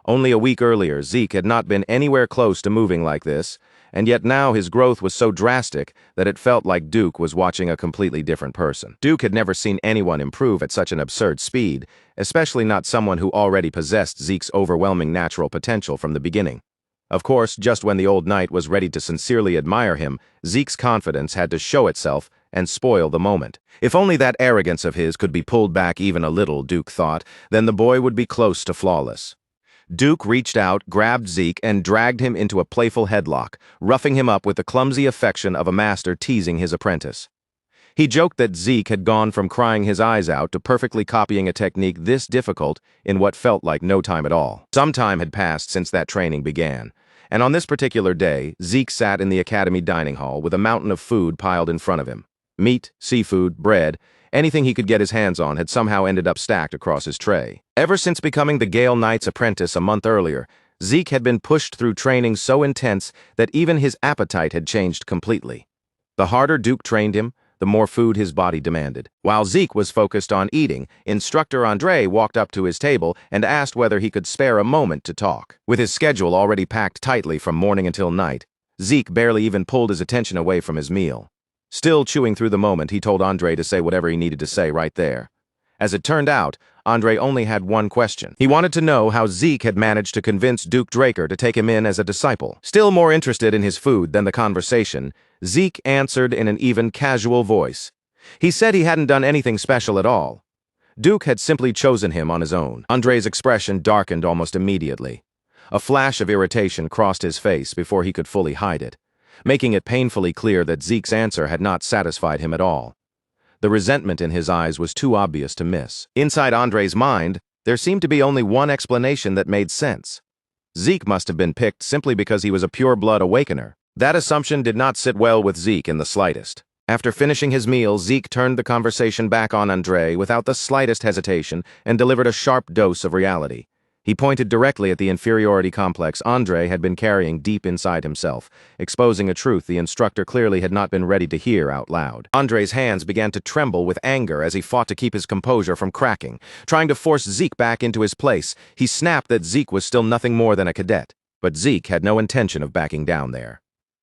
Speaker 1: Only a week earlier, Zeke had not been anywhere close to moving like this, and yet now his growth was so drastic that it felt like Duke was watching a completely different person. Duke had never seen anyone improve at such an absurd speed, especially not someone who already possessed Zeke's overwhelming natural potential from the beginning. Of course, just when the old knight was ready to sincerely admire him, Zeke's confidence had to show itself and spoil the moment. If only that arrogance of his could be pulled back even a little, Duke thought, then the boy would be close to flawless. Duke reached out, grabbed Zeke, and dragged him into a playful headlock, roughing him up with the clumsy affection of a master teasing his apprentice. He joked that Zeke had gone from crying his eyes out to perfectly copying a technique this difficult in what felt like no time at all. Some time had passed since that training began, and on this particular day, Zeke sat in the academy dining hall with a mountain of food piled in front of him. Meat, seafood, bread, anything he could get his hands on had somehow ended up stacked across his tray. Ever since becoming the Gale Knight's apprentice a month earlier, Zeke had been pushed through training so intense that even his appetite had changed completely. The harder Duke trained him, the more food his body demanded. While Zeke was focused on eating, Instructor Andre walked up to his table and asked whether he could spare a moment to talk. With his schedule already packed tightly from morning until night, Zeke barely even pulled his attention away from his meal. Still chewing through the moment, he told Andre to say whatever he needed to say right there. As it turned out, Andre only had one question. He wanted to know how Zeke had managed to convince Duke Draker to take him in as a disciple. Still more interested in his food than the conversation, Zeke answered in an even casual voice. He said he hadn't done anything special at all. Duke had simply chosen him on his own. Andre's expression darkened almost immediately. A flash of irritation crossed his face before he could fully hide it, making it painfully clear that Zeke's answer had not satisfied him at all. The resentment in his eyes was too obvious to miss. Inside Andre's mind, there seemed to be only one explanation that made sense. Zeke must have been picked simply because he was a pure-blood awakener. That assumption did not sit well with Zeke in the slightest. After finishing his meal, Zeke turned the conversation back on Andre without the slightest hesitation and delivered a sharp dose of reality. He pointed directly at the inferiority complex Andre had been carrying deep inside himself, exposing a truth the instructor clearly had not been ready to hear out loud. Andre's hands began to tremble with anger as he fought to keep his composure from cracking. Trying to force Zeke back into his place, he snapped that Zeke was still nothing more than a cadet. But Zeke had no intention of backing down there.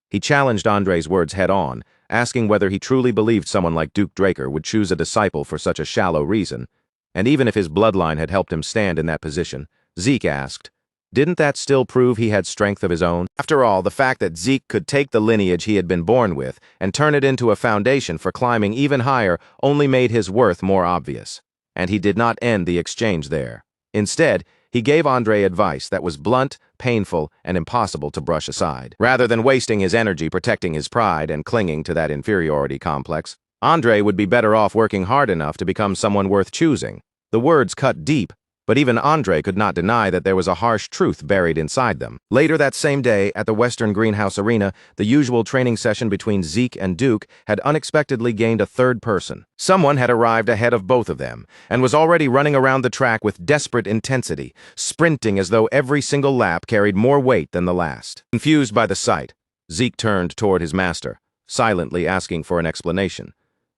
Speaker 1: He challenged Andre's words head-on, asking whether he truly believed someone like Duke Draker would choose a disciple for such a shallow reason. And even if his bloodline had helped him stand in that position, Zeke asked, didn't that still prove he had strength of his own? After all, the fact that Zeke could take the lineage he had been born with and turn it into a foundation for climbing even higher only made his worth more obvious. And he did not end the exchange there. Instead, he He gave Andre advice that was blunt, painful, and impossible to brush aside. Rather than wasting his energy protecting his pride and clinging to that inferiority complex, Andre would be better off working hard enough to become someone worth choosing. The words cut deep, but even Andre could not deny that there was a harsh truth buried inside them. Later that same day, at the Western Greenhouse Arena, the usual training session between Zeke and Duke had unexpectedly gained a third person. Someone had arrived ahead of both of them, and was already running around the track with desperate intensity, sprinting as though every single lap carried more weight than the last. Confused by the sight, Zeke turned toward his master, silently asking for an explanation.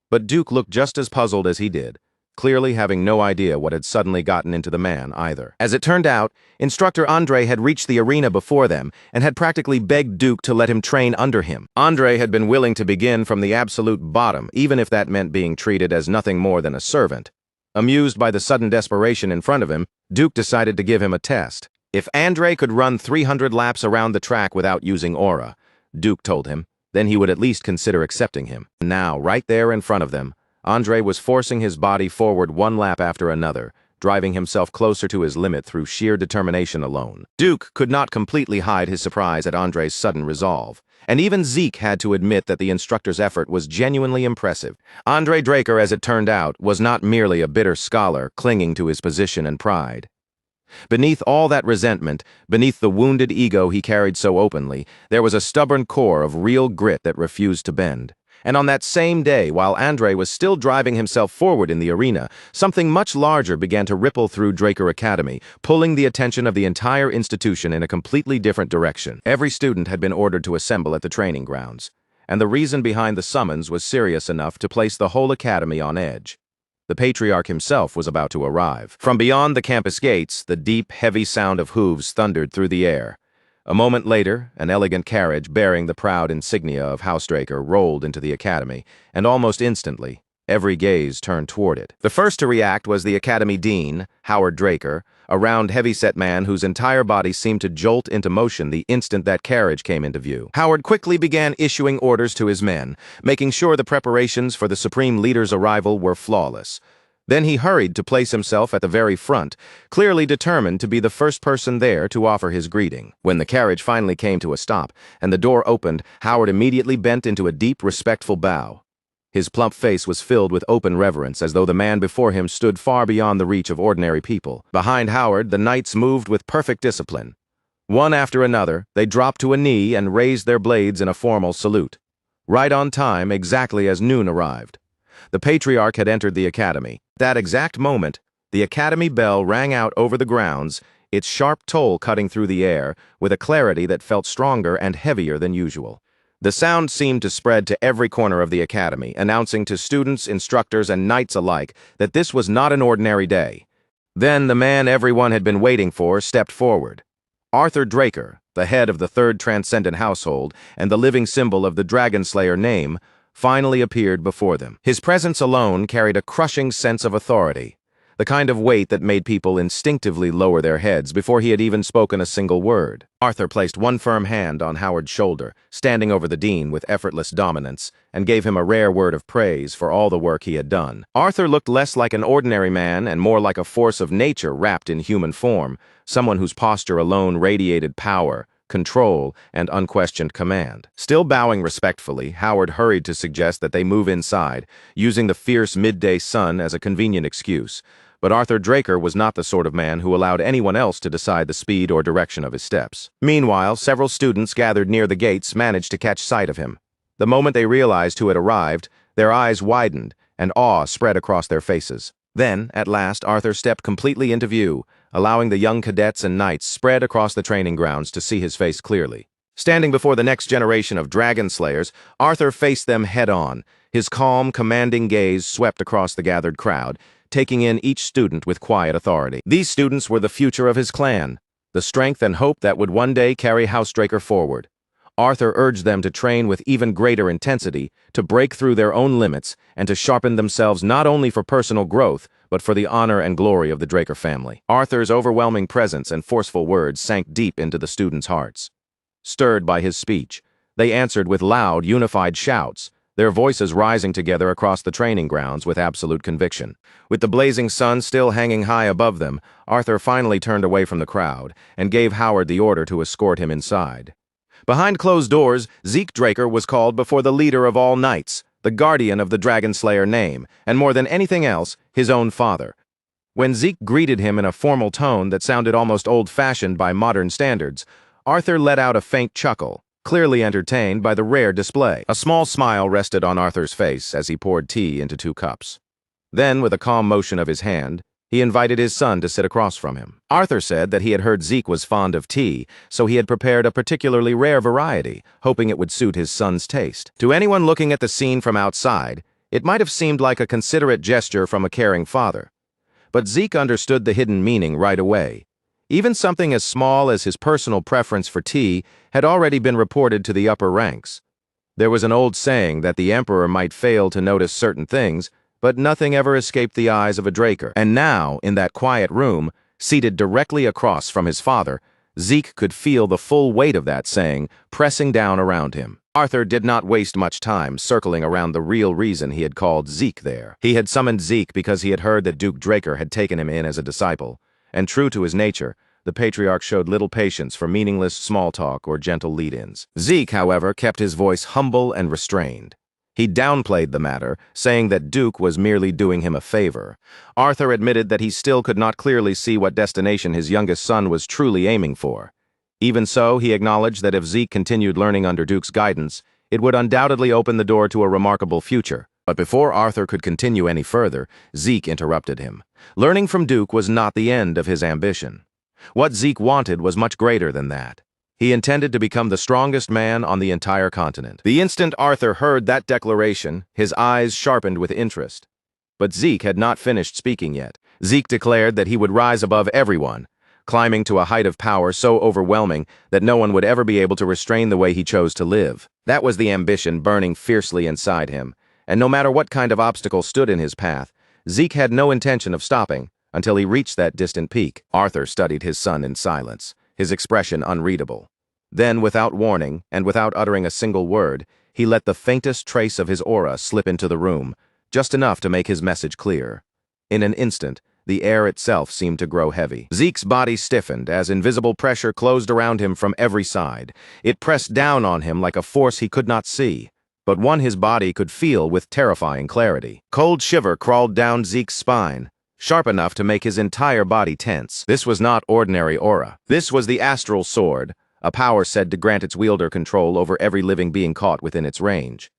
Speaker 1: But Duke looked just as puzzled as he did, clearly having no idea what had suddenly gotten into the man either. As it turned out, instructor Andre had reached the arena before them and had practically begged Duke to let him train under him. Andre had been willing to begin from the absolute bottom, even if that meant being treated as nothing more than a servant. Amused by the sudden desperation in front of him, Duke decided to give him a test. If Andre could run 300 laps around the track without using aura, Duke told him, then he would at least consider accepting him. Now, right there in front of them, Andre was forcing his body forward one lap after another, driving himself closer to his limit through sheer determination alone. Duke could not completely hide his surprise at Andre's sudden resolve, and even Zeke had to admit that the instructor's effort was genuinely impressive. Andre Draker, as it turned out, was not merely a bitter scholar clinging to his position and pride. Beneath all that resentment, beneath the wounded ego he carried so openly, there was a stubborn core of real grit that refused to bend. And on that same day, while Andre was still driving himself forward in the arena, something much larger began to ripple through Draker Academy, pulling the attention of the entire institution in a completely different direction. Every student had been ordered to assemble at the training grounds, and the reason behind the summons was serious enough to place the whole academy on edge. The patriarch himself was about to arrive. From beyond the campus gates, the deep, heavy sound of hooves thundered through the air. A moment later, an elegant carriage bearing the proud insignia of Housedraker rolled into the academy, and almost instantly, every gaze turned toward it. The first to react was the academy dean, Howard Draker, a round, heavy-set man whose entire body seemed to jolt into motion the instant that carriage came into view. Howard quickly began issuing orders to his men, making sure the preparations for the Supreme Leader's arrival were flawless. Then he hurried to place himself at the very front, clearly determined to be the first person there to offer his greeting. When the carriage finally came to a stop and the door opened, Howard immediately bent into a deep, respectful bow. His plump face was filled with open reverence, as though the man before him stood far beyond the reach of ordinary people. Behind Howard, the knights moved with perfect discipline. One after another, they dropped to a knee and raised their blades in a formal salute. Right on time, exactly as noon arrived. The patriarch had entered the academy. At that exact moment, the academy bell rang out over the grounds, its sharp toll cutting through the air, with a clarity that felt stronger and heavier than usual. The sound seemed to spread to every corner of the academy, announcing to students, instructors, and knights alike that this was not an ordinary day. Then the man everyone had been waiting for stepped forward. Arthur Draker, the head of the Third Transcendent Household and the living symbol of the Dragon Slayer name, finally appeared before them. His presence alone carried a crushing sense of authority, the kind of weight that made people instinctively lower their heads before he had even spoken a single word. Arthur placed one firm hand on Howard's shoulder, standing over the dean with effortless dominance, and gave him a rare word of praise for all the work he had done. Arthur looked less like an ordinary man and more like a force of nature wrapped in human form, someone whose posture alone radiated power, control, and unquestioned command. Still bowing respectfully, Howard hurried to suggest that they move inside, using the fierce midday sun as a convenient excuse. But Arthur Draker was not the sort of man who allowed anyone else to decide the speed or direction of his steps. Meanwhile, several students gathered near the gates managed to catch sight of him. The moment they realized who had arrived, their eyes widened, and awe spread across their faces. Then, at last, Arthur stepped completely into view, allowing the young cadets and knights spread across the training grounds to see his face clearly. Standing before the next generation of dragon slayers, Arthur faced them head-on. His calm, commanding gaze swept across the gathered crowd, taking in each student with quiet authority. These students were the future of his clan, the strength and hope that would one day carry Housedraker forward. Arthur urged them to train with even greater intensity, to break through their own limits, and to sharpen themselves not only for personal growth, but for the honor and glory of the Draker family. Arthur's overwhelming presence and forceful words sank deep into the students' hearts. Stirred by his speech, they answered with loud, unified shouts, their voices rising together across the training grounds with absolute conviction. With the blazing sun still hanging high above them, Arthur finally turned away from the crowd and gave Howard the order to escort him inside. Behind closed doors, Zeke Draker was called before the leader of all knights, the guardian of the Dragon Slayer name, and more than anything else, his own father. When Zeke greeted him in a formal tone that sounded almost old-fashioned by modern standards, Arthur let out a faint chuckle, clearly entertained by the rare display. A small smile rested on Arthur's face as he poured tea into 2 cups. Then, with a calm motion of his hand, he invited his son to sit across from him. Arthur said that he had heard Zeke was fond of tea, so he had prepared a particularly rare variety, hoping it would suit his son's taste. To anyone looking at the scene from outside, it might have seemed like a considerate gesture from a caring father. But Zeke understood the hidden meaning right away. Even something as small as his personal preference for tea had already been reported to the upper ranks. There was an old saying that the emperor might fail to notice certain things, but nothing ever escaped the eyes of a Draker. And now, in that quiet room, seated directly across from his father, Zeke could feel the full weight of that saying pressing down around him. Arthur did not waste much time circling around the real reason he had called Zeke there. He had summoned Zeke because he had heard that Duke Draker had taken him in as a disciple, and true to his nature, the patriarch showed little patience for meaningless small talk or gentle lead-ins. Zeke, however, kept his voice humble and restrained. He downplayed the matter, saying that Duke was merely doing him a favor. Arthur admitted that he still could not clearly see what destination his youngest son was truly aiming for. Even so, he acknowledged that if Zeke continued learning under Duke's guidance, it would undoubtedly open the door to a remarkable future. But before Arthur could continue any further, Zeke interrupted him. Learning from Duke was not the end of his ambition. What Zeke wanted was much greater than that. He intended to become the strongest man on the entire continent. The instant Arthur heard that declaration, his eyes sharpened with interest. But Zeke had not finished speaking yet. Zeke declared that he would rise above everyone, climbing to a height of power so overwhelming that no one would ever be able to restrain the way he chose to live. That was the ambition burning fiercely inside him, and no matter what kind of obstacle stood in his path, Zeke had no intention of stopping until he reached that distant peak. Arthur studied his son in silence, his expression unreadable. Then, without warning, and without uttering a single word, he let the faintest trace of his aura slip into the room, just enough to make his message clear. In an instant, the air itself seemed to grow heavy. Zeke's body stiffened as invisible pressure closed around him from every side. It pressed down on him like a force he could not see, but one his body could feel with terrifying clarity. Cold shiver crawled down Zeke's spine, sharp enough to make his entire body tense. This was not ordinary aura. This was the astral sword, a power said to grant its wielder control over every living being caught within its range.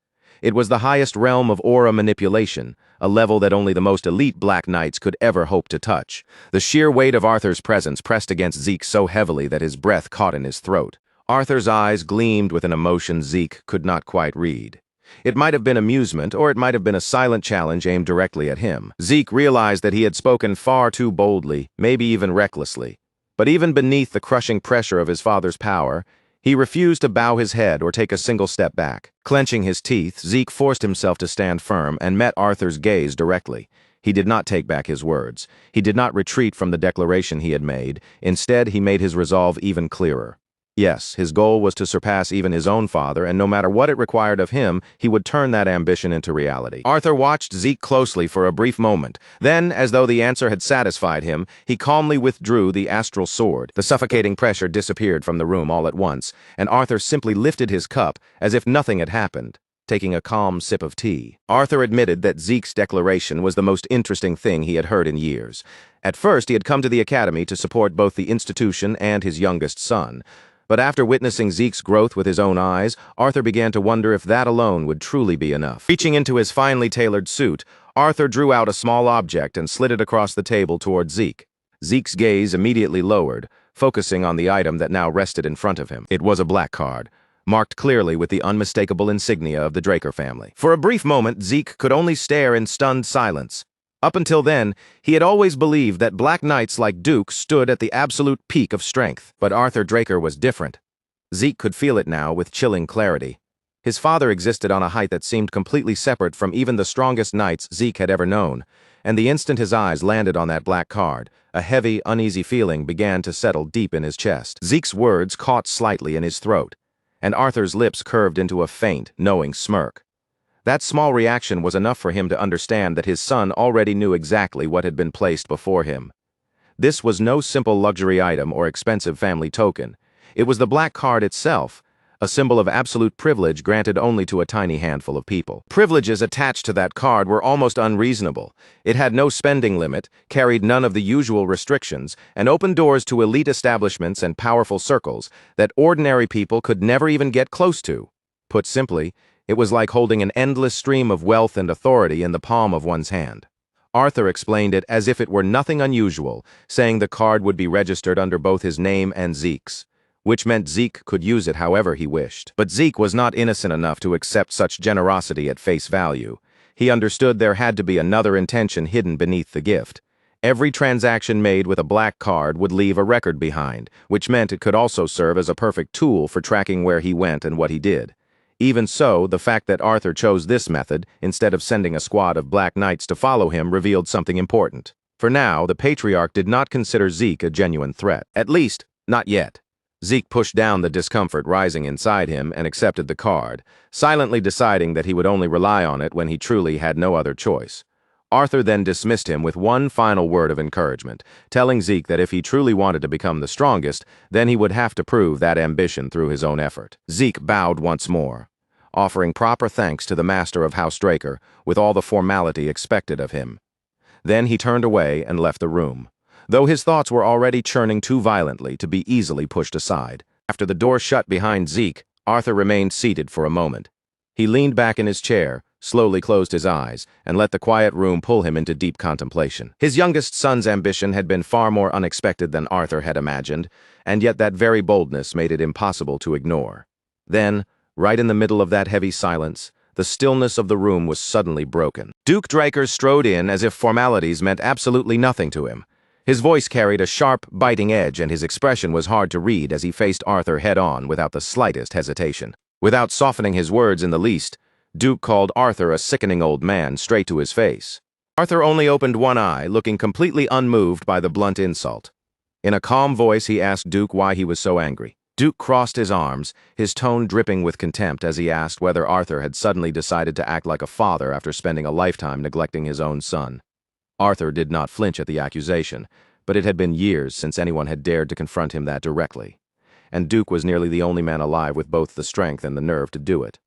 Speaker 1: It was the highest realm of aura manipulation, a level that only the most elite Black Knights could ever hope to touch. The sheer weight of Arthur's presence pressed against Zeke so heavily that his breath caught in his throat. Arthur's eyes gleamed with an emotion Zeke could not quite read. It might have been amusement, or it might have been a silent challenge aimed directly at him. Zeke realized that he had spoken far too boldly, maybe even recklessly. But even beneath the crushing pressure of his father's power, he refused to bow his head or take a single step back. Clenching his teeth, Zeke forced himself to stand firm and met Arthur's gaze directly. He did not take back his words. He did not retreat from the declaration he had made. Instead, he made his resolve even clearer. Yes, his goal was to surpass even his own father, and no matter what it required of him, he would turn that ambition into reality. Arthur watched Zeke closely for a brief moment. Then, as though the answer had satisfied him, he calmly withdrew the astral sword. The suffocating pressure disappeared from the room all at once, and Arthur simply lifted his cup as if nothing had happened, taking a calm sip of tea. Arthur admitted that Zeke's declaration was the most interesting thing he had heard in years. At first, he had come to the academy to support both the institution and his youngest son. But after witnessing Zeke's growth with his own eyes, Arthur began to wonder if that alone would truly be enough. Reaching into his finely tailored suit, Arthur drew out a small object and slid it across the table toward Zeke. Zeke's gaze immediately lowered, focusing on the item that now rested in front of him. It was a black card, marked clearly with the unmistakable insignia of the Draker family. For a brief moment, Zeke could only stare in stunned silence. Up until then, he had always believed that Black Knights like Duke stood at the absolute peak of strength. But Arthur Draker was different. Zeke could feel it now with chilling clarity. His father existed on a height that seemed completely separate from even the strongest knights Zeke had ever known, and the instant his eyes landed on that black card, a heavy, uneasy feeling began to settle deep in his chest. Zeke's words caught slightly in his throat, and Arthur's lips curved into a faint, knowing smirk. That small reaction was enough for him to understand that his son already knew exactly what had been placed before him. This was no simple luxury item or expensive family token. It was the black card itself, a symbol of absolute privilege granted only to a tiny handful of people. Privileges attached to that card were almost unreasonable. It had no spending limit, carried none of the usual restrictions, and opened doors to elite establishments and powerful circles that ordinary people could never even get close to. Put simply, it was like holding an endless stream of wealth and authority in the palm of one's hand. Arthur explained it as if it were nothing unusual, saying the card would be registered under both his name and Zeke's, which meant Zeke could use it however he wished. But Zeke was not innocent enough to accept such generosity at face value. He understood there had to be another intention hidden beneath the gift. Every transaction made with a black card would leave a record behind, which meant it could also serve as a perfect tool for tracking where he went and what he did. Even so, the fact that Arthur chose this method, instead of sending a squad of Black Knights to follow him, revealed something important. For now, the patriarch did not consider Zeke a genuine threat. At least, not yet. Zeke pushed down the discomfort rising inside him and accepted the card, silently deciding that he would only rely on it when he truly had no other choice. Arthur then dismissed him with one final word of encouragement, telling Zeke that if he truly wanted to become the strongest, then he would have to prove that ambition through his own effort. Zeke bowed once more, offering proper thanks to the master of House Draker with all the formality expected of him. Then he turned away and left the room, though his thoughts were already churning too violently to be easily pushed aside. After the door shut behind Zeke, Arthur remained seated for a moment. He leaned back in his chair, slowly closed his eyes, and let the quiet room pull him into deep contemplation. His youngest son's ambition had been far more unexpected than Arthur had imagined, and yet that very boldness made it impossible to ignore. Then, right in the middle of that heavy silence, the stillness of the room was suddenly broken. Duke Draker strode in as if formalities meant absolutely nothing to him. His voice carried a sharp, biting edge, and his expression was hard to read as he faced Arthur head-on without the slightest hesitation. Without softening his words in the least, Duke called Arthur a sickening old man straight to his face. Arthur only opened one eye, looking completely unmoved by the blunt insult. In a calm voice, he asked Duke why he was so angry. Duke crossed his arms, his tone dripping with contempt as he asked whether Arthur had suddenly decided to act like a father after spending a lifetime neglecting his own son. Arthur did not flinch at the accusation, but it had been years since anyone had dared to confront him that directly, and Duke was nearly the only man alive with both the strength and the nerve to do it.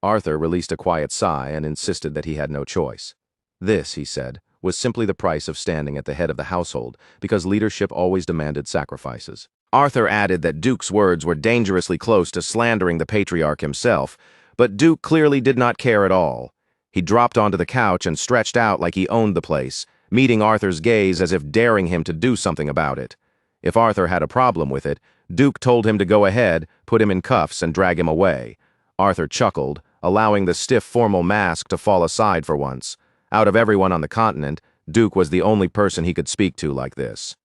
Speaker 1: Arthur released a quiet sigh and insisted that he had no choice. This, he said, was simply the price of standing at the head of the household, because leadership always demanded sacrifices. Arthur added that Duke's words were dangerously close to slandering the patriarch himself, but Duke clearly did not care at all. He dropped onto the couch and stretched out like he owned the place, meeting Arthur's gaze as if daring him to do something about it. If Arthur had a problem with it, Duke told him to go ahead, put him in cuffs, and drag him away. Arthur chuckled, allowing the stiff formal mask to fall aside for once. Out of everyone on the continent, Duke was the only person he could speak to like this.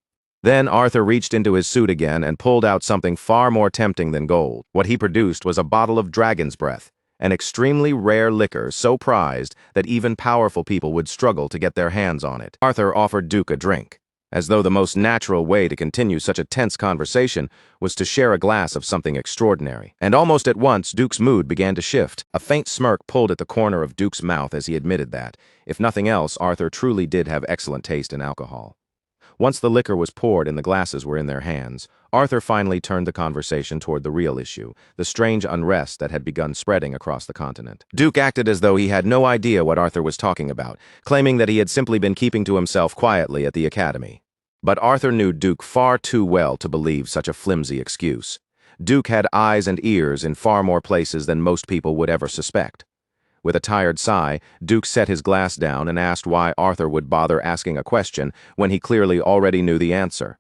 Speaker 1: Then Arthur reached into his suit again and pulled out something far more tempting than gold. What he produced was a bottle of dragon's breath, an extremely rare liquor so prized that even powerful people would struggle to get their hands on it. Arthur offered Duke a drink, as though the most natural way to continue such a tense conversation was to share a glass of something extraordinary. And almost at once, Duke's mood began to shift. A faint smirk pulled at the corner of Duke's mouth as he admitted that, if nothing else, Arthur truly did have excellent taste in alcohol. Once the liquor was poured and the glasses were in their hands, Arthur finally turned the conversation toward the real issue, the strange unrest that had begun spreading across the continent. Duke acted as though he had no idea what Arthur was talking about, claiming that he had simply been keeping to himself quietly at the academy. But Arthur knew Duke far too well to believe such a flimsy excuse. Duke had eyes and ears in far more places than most people would ever suspect. With a tired sigh, Duke set his glass down and asked why Arthur would bother asking a question when he clearly already knew the answer.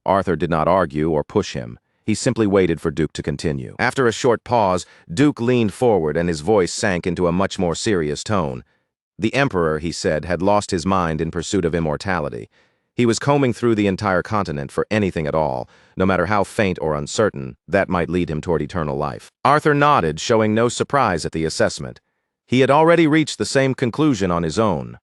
Speaker 1: Arthur did not argue or push him. He simply waited for Duke to continue. After a short pause, Duke leaned forward and his voice sank into a much more serious tone. The Emperor, he said, had lost his mind in pursuit of immortality. He was combing through the entire continent for anything at all, no matter how faint or uncertain, that might lead him toward eternal life. Arthur nodded, showing no surprise at the assessment. He had already reached the same conclusion on his own.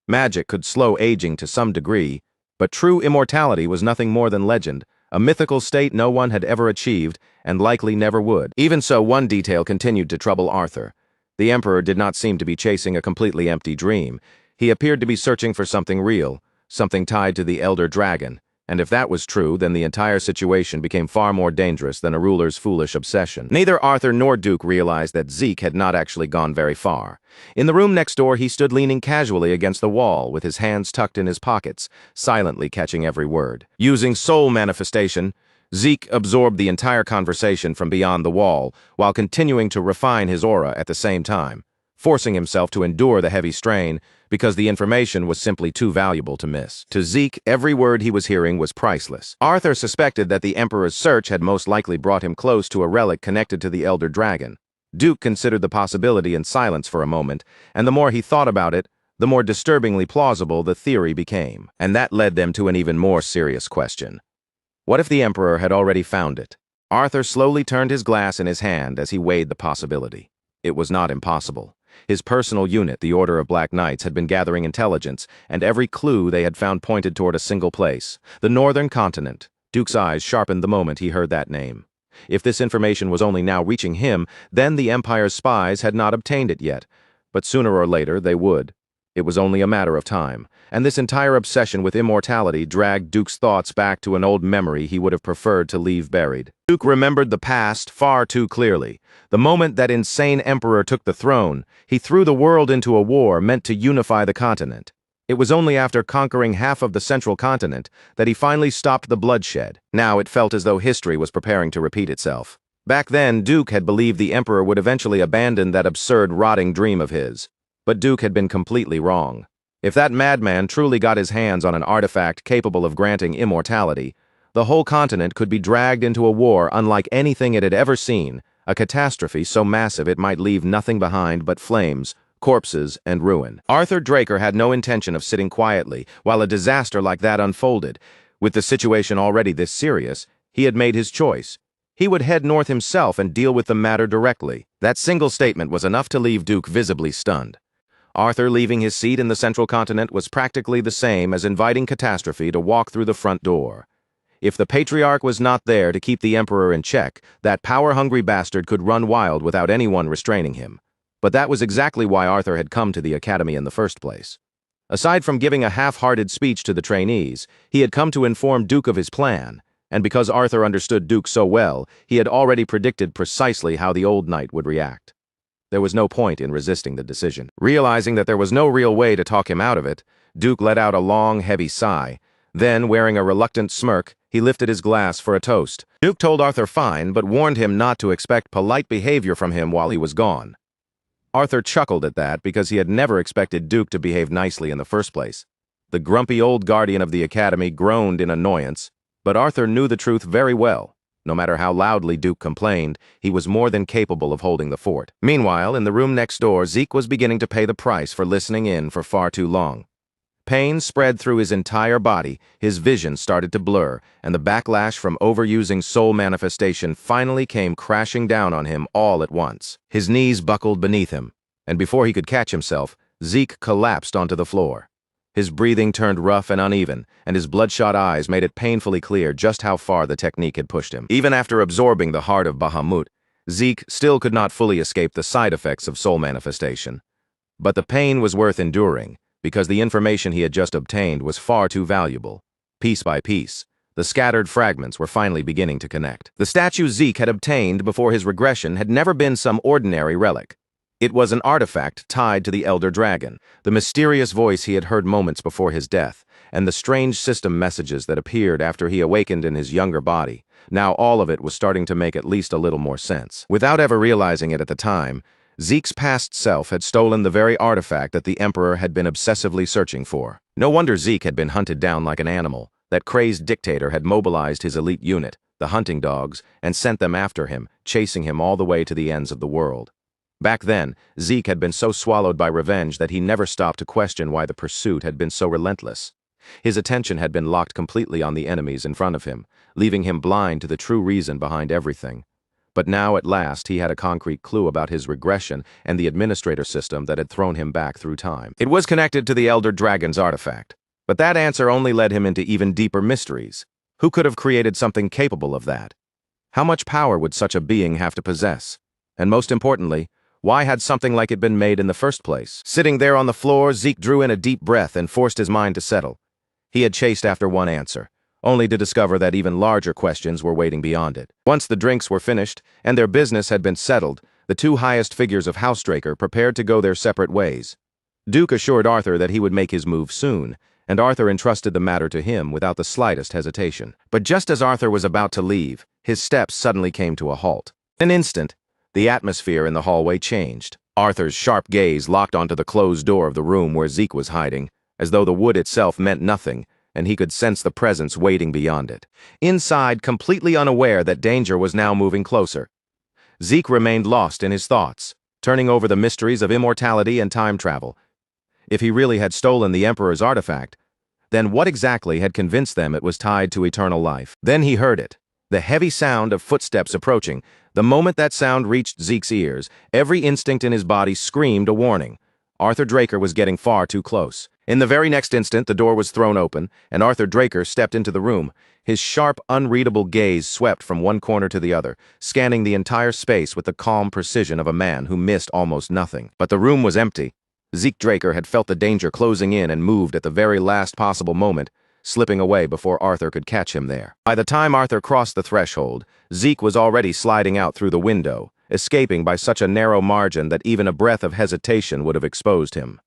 Speaker 1: Magic could slow aging to some degree, but true immortality was nothing more than legend, a mythical state no one had ever achieved and likely never would. Even so, one detail continued to trouble Arthur. The Emperor did not seem to be chasing a completely empty dream. He appeared to be searching for something real, something tied to the Elder Dragon, and if that was true, then the entire situation became far more dangerous than a ruler's foolish obsession. Neither Arthur nor Duke realized that Zeke had not actually gone very far. In the room next door, he stood leaning casually against the wall, with his hands tucked in his pockets, silently catching every word. Using soul manifestation, Zeke absorbed the entire conversation from beyond the wall, while continuing to refine his aura at the same time, forcing himself to endure the heavy strain because the information was simply too valuable to miss. To Zeke, every word he was hearing was priceless. Arthur suspected that the Emperor's search had most likely brought him close to a relic connected to the Elder Dragon. Duke considered the possibility in silence for a moment, and the more he thought about it, the more disturbingly plausible the theory became. And that led them to an even more serious question. What if the Emperor had already found it? Arthur slowly turned his glass in his hand as he weighed the possibility. It was not impossible. His personal unit, the Order of Black Knights, had been gathering intelligence, and every clue they had found pointed toward a single place, the northern continent. Duke's eyes sharpened the moment he heard that name. If this information was only now reaching him, then the Empire's spies had not obtained it yet. But sooner or later, they would. It was only a matter of time, and this entire obsession with immortality dragged Duke's thoughts back to an old memory he would have preferred to leave buried. Duke remembered the past far too clearly. The moment that insane emperor took the throne, he threw the world into a war meant to unify the continent. It was only after conquering half of the central continent that he finally stopped the bloodshed. Now it felt as though history was preparing to repeat itself. Back then, Duke had believed the emperor would eventually abandon that absurd, rotting dream of his. But Duke had been completely wrong. If that madman truly got his hands on an artifact capable of granting immortality, the whole continent could be dragged into a war unlike anything it had ever seen, a catastrophe so massive it might leave nothing behind but flames, corpses, and ruin. Arthur Draker had no intention of sitting quietly while a disaster like that unfolded. With the situation already this serious, he had made his choice. He would head north himself and deal with the matter directly. That single statement was enough to leave Duke visibly stunned. Arthur leaving his seat in the central continent was practically the same as inviting catastrophe to walk through the front door. If the patriarch was not there to keep the emperor in check, that power-hungry bastard could run wild without anyone restraining him. But that was exactly why Arthur had come to the academy in the first place. Aside from giving a half-hearted speech to the trainees, he had come to inform Duke of his plan, and because Arthur understood Duke so well, he had already predicted precisely how the old knight would react. There was no point in resisting the decision. Realizing that there was no real way to talk him out of it, Duke let out a long, heavy sigh. Then, wearing a reluctant smirk, he lifted his glass for a toast. Duke told Arthur fine, but warned him not to expect polite behavior from him while he was gone. Arthur chuckled at that because he had never expected Duke to behave nicely in the first place. The grumpy old guardian of the academy groaned in annoyance, but Arthur knew the truth very well. No matter how loudly Duke complained, he was more than capable of holding the fort. Meanwhile, in the room next door, Zeke was beginning to pay the price for listening in for far too long. Pain spread through his entire body, his vision started to blur, and the backlash from overusing soul manifestation finally came crashing down on him all at once. His knees buckled beneath him, and before he could catch himself, Zeke collapsed onto the floor. His breathing turned rough and uneven, and his bloodshot eyes made it painfully clear just how far the technique had pushed him. Even after absorbing the heart of Bahamut, Zeke still could not fully escape the side effects of soul manifestation. But the pain was worth enduring, because the information he had just obtained was far too valuable. Piece by piece, the scattered fragments were finally beginning to connect. The statue Zeke had obtained before his regression had never been some ordinary relic. It was an artifact tied to the Elder Dragon, the mysterious voice he had heard moments before his death, and the strange system messages that appeared after he awakened in his younger body. Now all of it was starting to make at least a little more sense. Without ever realizing it at the time, Zeke's past self had stolen the very artifact that the Emperor had been obsessively searching for. No wonder Zeke had been hunted down like an animal. That crazed dictator had mobilized his elite unit, the hunting dogs, and sent them after him, chasing him all the way to the ends of the world. Back then, Zeke had been so swallowed by revenge that he never stopped to question why the pursuit had been so relentless. His attention had been locked completely on the enemies in front of him, leaving him blind to the true reason behind everything. But now, at last, he had a concrete clue about his regression and the administrator system that had thrown him back through time. It was connected to the Elder Dragon's artifact, but that answer only led him into even deeper mysteries. Who could have created something capable of that? How much power would such a being have to possess? And most importantly, Why had something like it been made in the first place? Sitting there on the floor, Zeke drew in a deep breath and forced his mind to settle. He had chased after one answer, only to discover that even larger questions were waiting beyond it. Once the drinks were finished and their business had been settled, the two highest figures of Housedraker prepared to go their separate ways. Duke assured Arthur that he would make his move soon, and Arthur entrusted the matter to him without the slightest hesitation. But just as Arthur was about to leave, his steps suddenly came to a halt. In an instant, the atmosphere in the hallway changed. Arthur's sharp gaze locked onto the closed door of the room where Zeke was hiding, as though the wood itself meant nothing, and he could sense the presence waiting beyond it. Inside, completely unaware that danger was now moving closer, Zeke remained lost in his thoughts, turning over the mysteries of immortality and time travel. If he really had stolen the Emperor's artifact, then what exactly had convinced them it was tied to eternal life? Then he heard it, the heavy sound of footsteps approaching. The moment that sound reached Zeke's ears, every instinct in his body screamed a warning. Arthur Draker was getting far too close. In the very next instant, the door was thrown open, and Arthur Draker stepped into the room. His sharp, unreadable gaze swept from one corner to the other, scanning the entire space with the calm precision of a man who missed almost nothing. But the room was empty. Zeke Draker had felt the danger closing in and moved at the very last possible moment, slipping away before Arthur could catch him there. By the time Arthur crossed the threshold, Zeke was already sliding out through the window, escaping by such a narrow margin that even a breath of hesitation would have exposed him.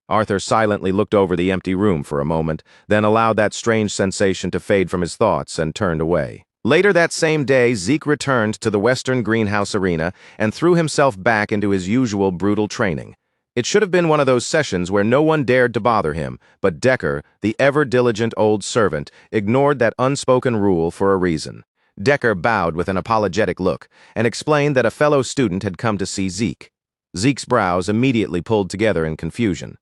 Speaker 1: Arthur silently looked over the empty room for a moment, then allowed that strange sensation to fade from his thoughts and turned away. Later that same day, Zeke returned to the Western Greenhouse Arena and threw himself back into his usual brutal training. It should have been one of those sessions where no one dared to bother him, but Decker, the ever-diligent old servant, ignored that unspoken rule for a reason. Decker bowed with an apologetic look and explained that a fellow student had come to see Zeke. Zeke's brows immediately pulled together in confusion.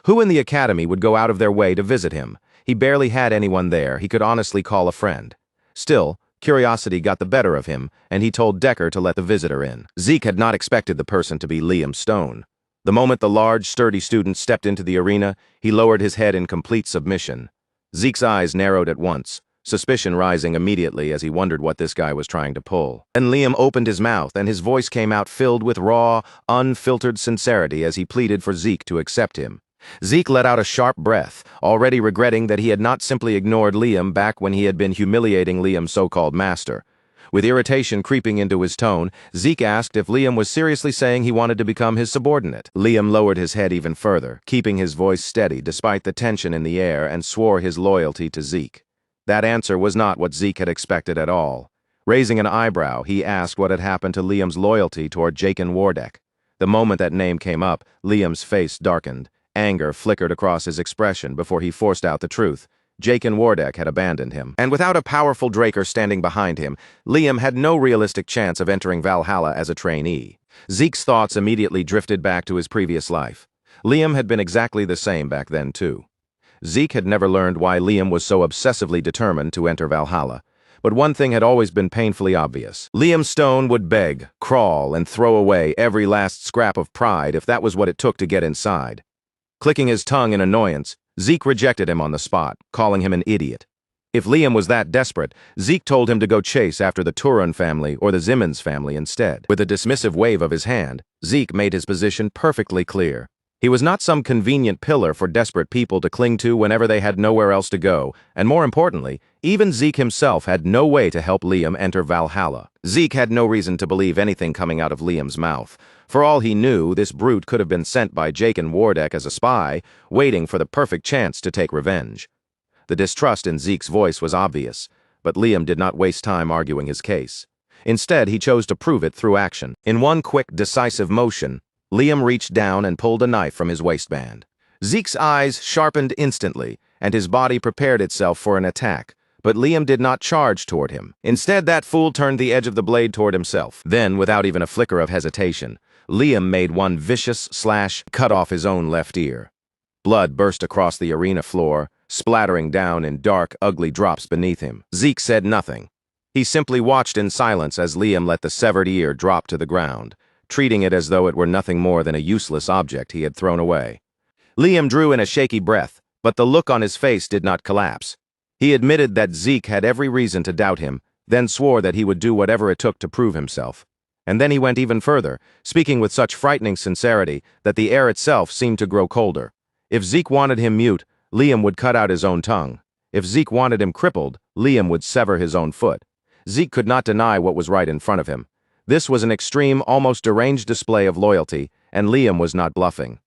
Speaker 1: Who in the academy would go out of their way to visit him? He barely had anyone there he could honestly call a friend. Still, curiosity got the better of him, and he told Decker to let the visitor in. Zeke had not expected the person to be Liam Stone. The moment the large, sturdy student stepped into the arena, he lowered his head in complete submission. Zeke's eyes narrowed at once, suspicion rising immediately as he wondered what this guy was trying to pull. Then Liam opened his mouth, and his voice came out filled with raw, unfiltered sincerity as he pleaded for Zeke to accept him. Zeke let out a sharp breath, already regretting that he had not simply ignored Liam back when he had been humiliating Liam's so-called master. With irritation creeping into his tone, Zeke asked if Liam was seriously saying he wanted to become his subordinate. Liam lowered his head even further, keeping his voice steady despite the tension in the air, and swore his loyalty to Zeke. That answer was not what Zeke had expected at all. Raising an eyebrow, he asked what had happened to Liam's loyalty toward Jaken Wardek. The moment that name came up, Liam's face darkened. Anger flickered across his expression before he forced out the truth. Jaken Wardek had abandoned him. And without a powerful Draker standing behind him, Liam had no realistic chance of entering Valhalla as a trainee. Zeke's thoughts immediately drifted back to his previous life. Liam had been exactly the same back then, too. Zeke had never learned why Liam was so obsessively determined to enter Valhalla. But one thing had always been painfully obvious. Liam Stone would beg, crawl, and throw away every last scrap of pride if that was what it took to get inside. Clicking his tongue in annoyance, Zeke rejected him on the spot, calling him an idiot. If Liam was that desperate, Zeke told him to go chase after the Turan family or the Zimmons family instead. With a dismissive wave of his hand, Zeke made his position perfectly clear. He was not some convenient pillar for desperate people to cling to whenever they had nowhere else to go, and more importantly, even Zeke himself had no way to help Liam enter Valhalla. Zeke had no reason to believe anything coming out of Liam's mouth. For all he knew, this brute could have been sent by Jaken Wardek as a spy, waiting for the perfect chance to take revenge. The distrust in Zeke's voice was obvious, but Liam did not waste time arguing his case. Instead, he chose to prove it through action. In one quick, decisive motion, Liam reached down and pulled a knife from his waistband. Zeke's eyes sharpened instantly, and his body prepared itself for an attack, but Liam did not charge toward him. Instead, that fool turned the edge of the blade toward himself. Then, without even a flicker of hesitation, Liam made one vicious slash, cut off his own left ear. Blood burst across the arena floor, splattering down in dark, ugly drops beneath him. Zeke said nothing. He simply watched in silence as Liam let the severed ear drop to the ground, treating it as though it were nothing more than a useless object he had thrown away. Liam drew in a shaky breath, but the look on his face did not collapse. He admitted that Zeke had every reason to doubt him, then swore that he would do whatever it took to prove himself. And then he went even further, speaking with such frightening sincerity that the air itself seemed to grow colder. If Zeke wanted him mute, Liam would cut out his own tongue. If Zeke wanted him crippled, Liam would sever his own foot. Zeke could not deny what was right in front of him. This was an extreme, almost deranged display of loyalty, and Liam was not bluffing.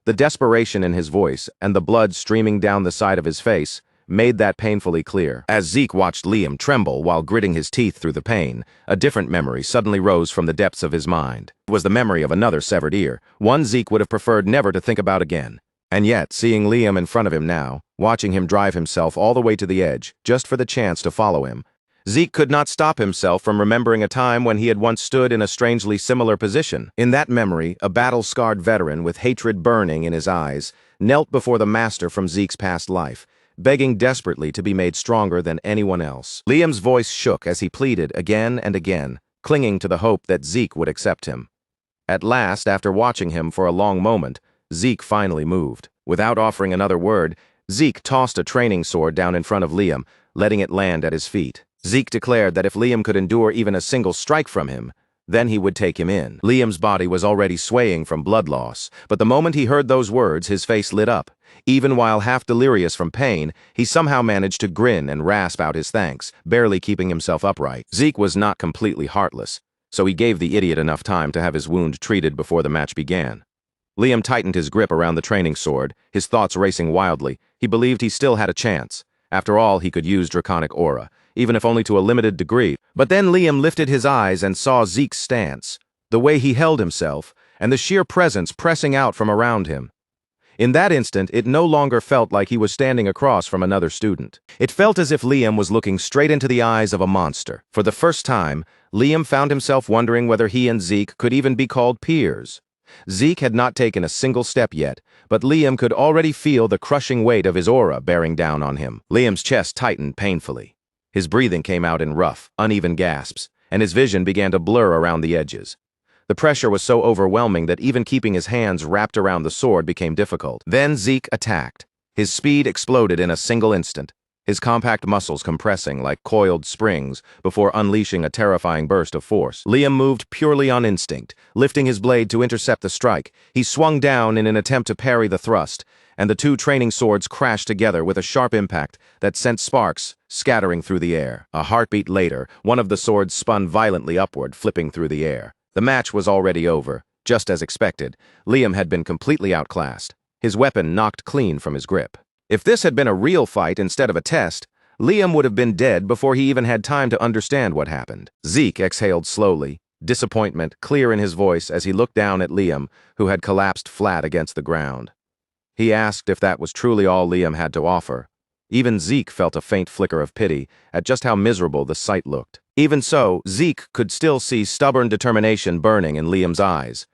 Speaker 1: The desperation in his voice and the blood streaming down the side of his face made that painfully clear. As Zeke watched Liam tremble while gritting his teeth through the pain, a different memory suddenly rose from the depths of his mind. It was the memory of another severed ear, one Zeke would have preferred never to think about again. And yet, seeing Liam in front of him now, watching him drive himself all the way to the edge, just for the chance to follow him, Zeke could not stop himself from remembering a time when he had once stood in a strangely similar position. In that memory, a battle-scarred veteran with hatred burning in his eyes knelt before the master from Zeke's past life, begging desperately to be made stronger than anyone else. Liam's voice shook as he pleaded again and again, clinging to the hope that Zeke would accept him. At last, after watching him for a long moment, Zeke finally moved. Without offering another word, Zeke tossed a training sword down in front of Liam, letting it land at his feet. Zeke declared that if Liam could endure even a single strike from him, then he would take him in. Liam's body was already swaying from blood loss, but the moment he heard those words, his face lit up. Even while half delirious from pain, he somehow managed to grin and rasp out his thanks, barely keeping himself upright. Zeke was not completely heartless, so he gave the idiot enough time to have his wound treated before the match began. Liam tightened his grip around the training sword, his thoughts racing wildly. He believed he still had a chance. After all, he could use draconic aura, even if only to a limited degree. But then Liam lifted his eyes and saw Zeke's stance, the way he held himself, and the sheer presence pressing out from around him. In that instant, it no longer felt like he was standing across from another student. It felt as if Liam was looking straight into the eyes of a monster. For the first time, Liam found himself wondering whether he and Zeke could even be called peers. Zeke had not taken a single step yet, but Liam could already feel the crushing weight of his aura bearing down on him. Liam's chest tightened painfully. His breathing came out in rough, uneven gasps, and his vision began to blur around the edges. The pressure was so overwhelming that even keeping his hands wrapped around the sword became difficult. Then Zeke attacked. His speed exploded in a single instant, his compact muscles compressing like coiled springs before unleashing a terrifying burst of force. Liam moved purely on instinct, lifting his blade to intercept the strike. He swung down in an attempt to parry the thrust, and the two training swords crashed together with a sharp impact that sent sparks scattering through the air. A heartbeat later, one of the swords spun violently upward, flipping through the air. The match was already over. Just as expected, Liam had been completely outclassed, his weapon knocked clean from his grip. If this had been a real fight instead of a test, Liam would have been dead before he even had time to understand what happened. Zeke exhaled slowly, disappointment clear in his voice as he looked down at Liam, who had collapsed flat against the ground. He asked if that was truly all Liam had to offer. Even Zeke felt a faint flicker of pity at just how miserable the sight looked. Even so, Zeke could still see stubborn determination burning in Liam's eyes.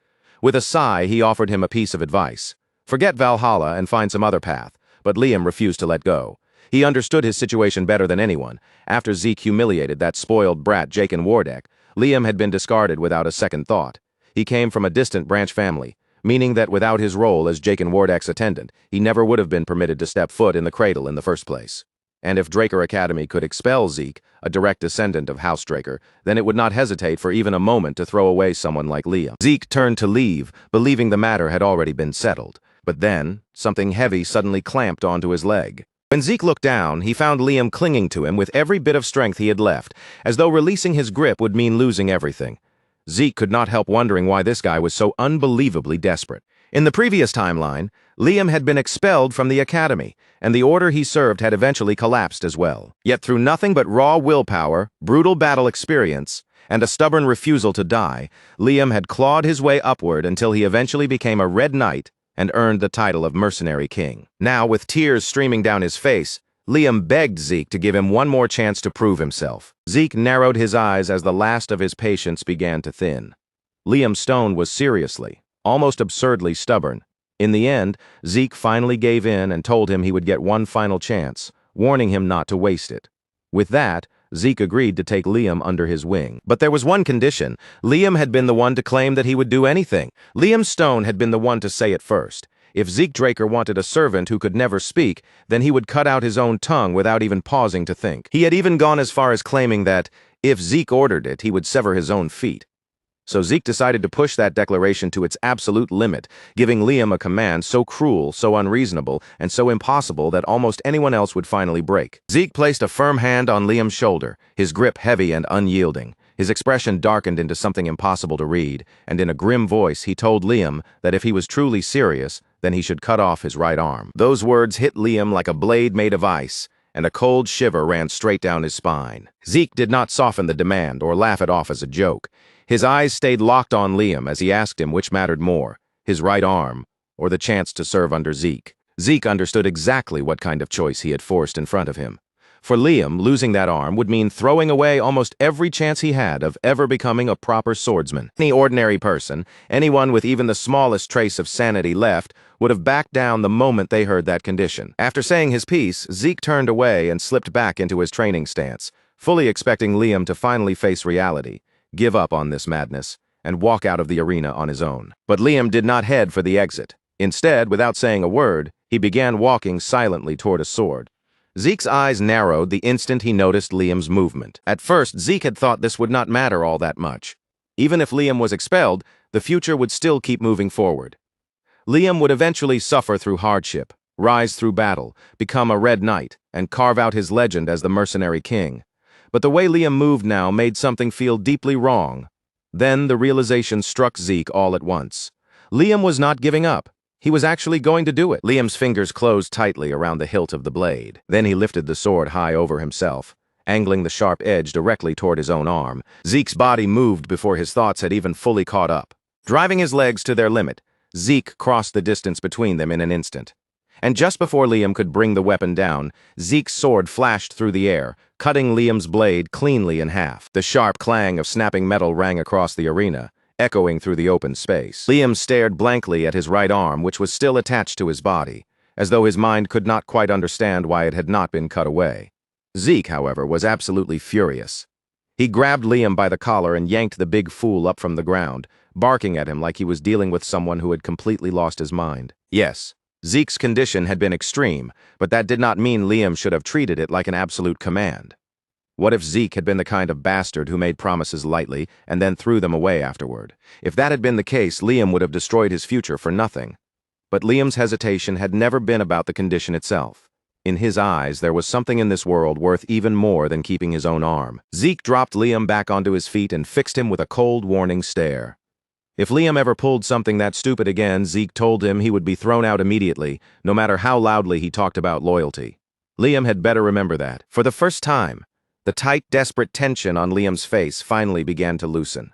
Speaker 1: With a sigh, he offered him a piece of advice. Forget Valhalla and find some other path. But Liam refused to let go. He understood his situation better than anyone. After Zeke humiliated that spoiled brat Jaken Wardek, Liam had been discarded without a second thought. He came from a distant branch family, meaning that without his role as Jaken Wardek's attendant, he never would have been permitted to step foot in the cradle in the first place. And if Draker Academy could expel Zeke, a direct descendant of House Draker, then it would not hesitate for even a moment to throw away someone like Liam. Zeke turned to leave, believing the matter had already been settled. But then, something heavy suddenly clamped onto his leg. When Zeke looked down, he found Liam clinging to him with every bit of strength he had left, as though releasing his grip would mean losing everything. Zeke could not help wondering why this guy was so unbelievably desperate. In the previous timeline, Liam had been expelled from the academy, and the order he served had eventually collapsed as well. Yet through nothing but raw willpower, brutal battle experience, and a stubborn refusal to die, Liam had clawed his way upward until he eventually became a Red Knight and earned the title of Mercenary King. Now, with tears streaming down his face, Liam begged Zeke to give him one more chance to prove himself. Zeke narrowed his eyes as the last of his patience began to thin. Liam Stone was seriously, almost absurdly stubborn. In the end, Zeke finally gave in and told him he would get one final chance, warning him not to waste it. With that, Zeke agreed to take Liam under his wing. But there was one condition. Liam had been the one to claim that he would do anything. Liam Stone had been the one to say it first. If Zeke Draker wanted a servant who could never speak, then he would cut out his own tongue without even pausing to think. He had even gone as far as claiming that, if Zeke ordered it, he would sever his own feet. So Zeke decided to push that declaration to its absolute limit, giving Liam a command so cruel, so unreasonable, and so impossible that almost anyone else would finally break. Zeke placed a firm hand on Liam's shoulder, his grip heavy and unyielding. His expression darkened into something impossible to read, and in a grim voice he told Liam that if he was truly serious, then he should cut off his right arm. Those words hit Liam like a blade made of ice, and a cold shiver ran straight down his spine. Zeke did not soften the demand or laugh it off as a joke. His eyes stayed locked on Liam as he asked him which mattered more, his right arm or the chance to serve under Zeke. Zeke understood exactly what kind of choice he had forced in front of him. For Liam, losing that arm would mean throwing away almost every chance he had of ever becoming a proper swordsman. Any ordinary person, anyone with even the smallest trace of sanity left, would have backed down the moment they heard that condition. After saying his piece, Zeke turned away and slipped back into his training stance, fully expecting Liam to finally face reality, give up on this madness, and walk out of the arena on his own. But Liam did not head for the exit. Instead, without saying a word, he began walking silently toward a sword. Zeke's eyes narrowed the instant he noticed Liam's movement. At first, Zeke had thought this would not matter all that much. Even if Liam was expelled, the future would still keep moving forward. Liam would eventually suffer through hardship, rise through battle, become a Red Knight, and carve out his legend as the mercenary king. But the way Liam moved now made something feel deeply wrong. Then the realization struck Zeke all at once. Liam was not giving up. He was actually going to do it. Liam's fingers closed tightly around the hilt of the blade. Then he lifted the sword high over himself, angling the sharp edge directly toward his own arm. Zeke's body moved before his thoughts had even fully caught up. Driving his legs to their limit, Zeke crossed the distance between them in an instant. And just before Liam could bring the weapon down, Zeke's sword flashed through the air, cutting Liam's blade cleanly in half. The sharp clang of snapping metal rang across the arena, echoing through the open space. Liam stared blankly at his right arm, which was still attached to his body, as though his mind could not quite understand why it had not been cut away. Zeke, however, was absolutely furious. He grabbed Liam by the collar and yanked the big fool up from the ground, barking at him like he was dealing with someone who had completely lost his mind. Yes, Zeke's condition had been extreme, but that did not mean Liam should have treated it like an absolute command. What if Zeke had been the kind of bastard who made promises lightly and then threw them away afterward? If that had been the case, Liam would have destroyed his future for nothing. But Liam's hesitation had never been about the condition itself. In his eyes, there was something in this world worth even more than keeping his own arm. Zeke dropped Liam back onto his feet and fixed him with a cold, warning stare. If Liam ever pulled something that stupid again, Zeke told him he would be thrown out immediately, no matter how loudly he talked about loyalty. Liam had better remember that. For the first time, the tight, desperate tension on Liam's face finally began to loosen.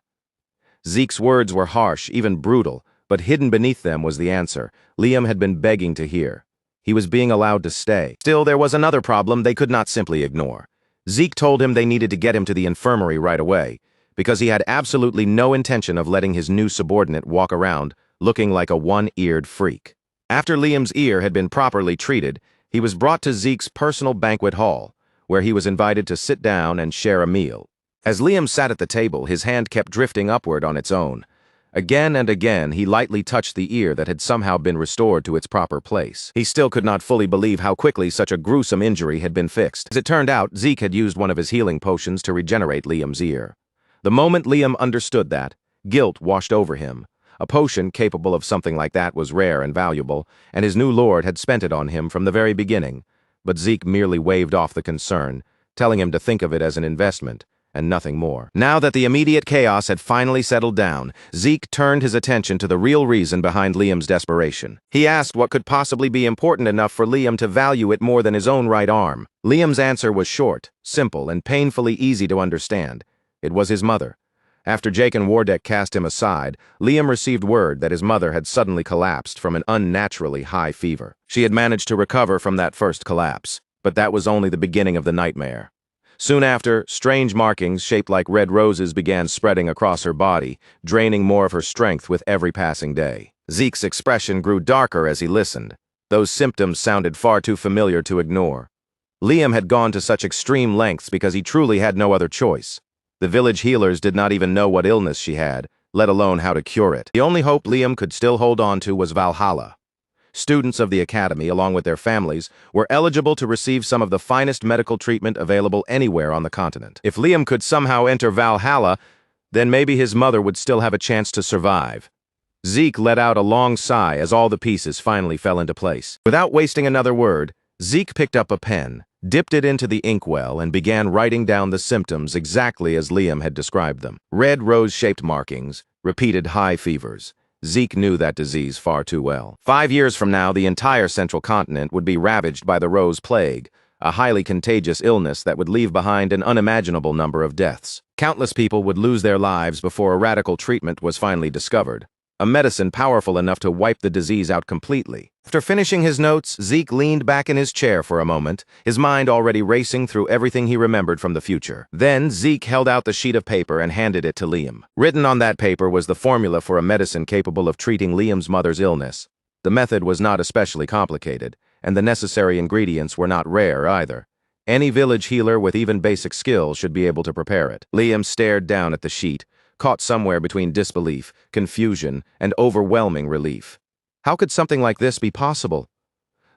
Speaker 1: Zeke's words were harsh, even brutal, but hidden beneath them was the answer Liam had been begging to hear. He was being allowed to stay. Still, there was another problem they could not simply ignore. Zeke told him they needed to get him to the infirmary right away, because he had absolutely no intention of letting his new subordinate walk around looking like a one-eared freak. After Liam's ear had been properly treated, he was brought to Zeke's personal banquet hall, where he was invited to sit down and share a meal. As Liam sat at the table, his hand kept drifting upward on its own. Again and again, he lightly touched the ear that had somehow been restored to its proper place. He still could not fully believe how quickly such a gruesome injury had been fixed. As it turned out, Zeke had used one of his healing potions to regenerate Liam's ear. The moment Liam understood that, guilt washed over him. A potion capable of something like that was rare and valuable, and his new lord had spent it on him from the very beginning. But Zeke merely waved off the concern, telling him to think of it as an investment, and nothing more. Now that the immediate chaos had finally settled down, Zeke turned his attention to the real reason behind Liam's desperation. He asked what could possibly be important enough for Liam to value it more than his own right arm. Liam's answer was short, simple, and painfully easy to understand. It was his mother. After Jake and Wardeck cast him aside, Liam received word that his mother had suddenly collapsed from an unnaturally high fever. She had managed to recover from that first collapse, but that was only the beginning of the nightmare. Soon after, strange markings shaped like red roses began spreading across her body, draining more of her strength with every passing day. Zeke's expression grew darker as he listened. Those symptoms sounded far too familiar to ignore. Liam had gone to such extreme lengths because he truly had no other choice. The village healers did not even know what illness she had, let alone how to cure it. The only hope Liam could still hold on to was Valhalla. Students of the academy, along with their families, were eligible to receive some of the finest medical treatment available anywhere on the continent. If Liam could somehow enter Valhalla, Then maybe his mother would still have a chance to survive. Zeke let out a long sigh as all the pieces finally fell into place. Without wasting another word, Zeke picked up a pen, dipped it into the inkwell, and began writing down the symptoms exactly as Liam had described them. Red rose-shaped markings, repeated high fevers. Zeke knew that disease far too well. 5 years from now, the entire central continent would be ravaged by the Rose Plague, a highly contagious illness that would leave behind an unimaginable number of deaths. Countless people would lose their lives before a radical treatment was finally discovered, a medicine powerful enough to wipe the disease out completely. After finishing his notes, Zeke leaned back in his chair for a moment, his mind already racing through everything he remembered from the future. Then Zeke held out the sheet of paper and handed it to Liam. Written on that paper was the formula for a medicine capable of treating Liam's mother's illness. The method was not especially complicated, and the necessary ingredients were not rare either. Any village healer with even basic skills should be able to prepare it. Liam stared down at the sheet, caught somewhere between disbelief, confusion, and overwhelming relief. How could something like this be possible?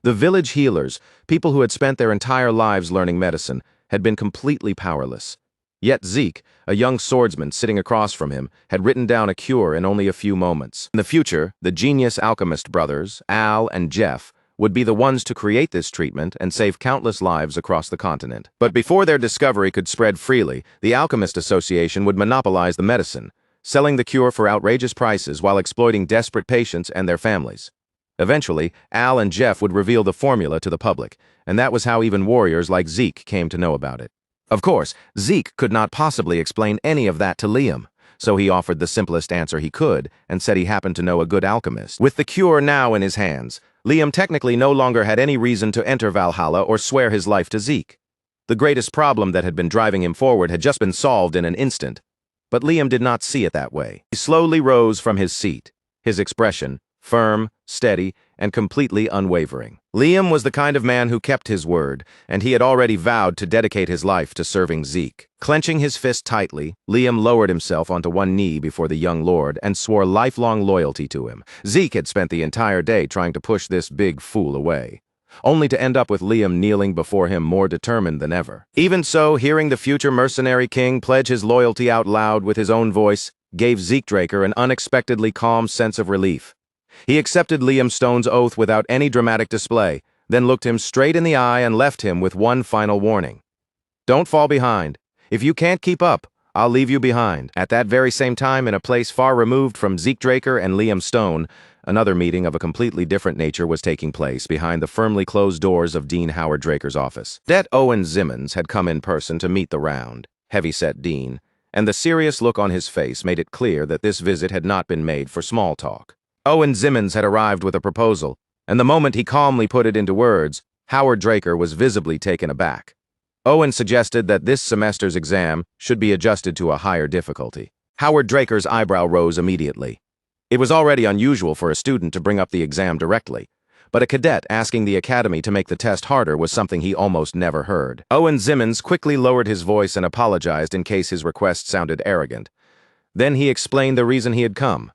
Speaker 1: The village healers, people who had spent their entire lives learning medicine, had been completely powerless. Yet Zeke, a young swordsman sitting across from him, had written down a cure in only a few moments. In the future, the genius alchemist brothers, Al and Jeff, would be the ones to create this treatment and save countless lives across the continent. But before their discovery could spread freely, the Alchemist Association would monopolize the medicine, selling the cure for outrageous prices while exploiting desperate patients and their families. Eventually, Al and Jeff would reveal the formula to the public, and that was how even warriors like Zeke came to know about it. Of course, Zeke could not possibly explain any of that to Liam, so he offered the simplest answer he could and said he happened to know a good alchemist. With the cure now in his hands, Liam technically no longer had any reason to enter Valhalla or swear his life to Zeke. The greatest problem that had been driving him forward had just been solved in an instant. But Liam did not see it that way. He slowly rose from his seat, his expression firm, steady, and completely unwavering. Liam was the kind of man who kept his word, and he had already vowed to dedicate his life to serving Zeke. Clenching his fist tightly, Liam lowered himself onto one knee before the young lord and swore lifelong loyalty to him. Zeke had spent the entire day trying to push this big fool away, only to end up with Liam kneeling before him more determined than ever. Even so, hearing the future mercenary king pledge his loyalty out loud with his own voice gave Zeke Draker an unexpectedly calm sense of relief. He accepted Liam Stone's oath without any dramatic display, then looked him straight in the eye and left him with one final warning. Don't fall behind. If you can't keep up, I'll leave you behind. At that very same time, in a place far removed from Zeke Draker and Liam Stone, another meeting of a completely different nature was taking place behind the firmly closed doors of Dean Howard Draker's office. Det Owen Zimmons had come in person to meet the round, heavy-set Dean, and the serious look on his face made it clear that this visit had not been made for small talk. Owen Zimmons had arrived with a proposal, and the moment he calmly put it into words, Howard Draker was visibly taken aback. Owen suggested that this semester's exam should be adjusted to a higher difficulty. Howard Draker's eyebrow rose immediately. It was already unusual for a student to bring up the exam directly, but a cadet asking the academy to make the test harder was something he almost never heard. Owen Zimmons quickly lowered his voice and apologized in case his request sounded arrogant. Then he explained the reason he had come.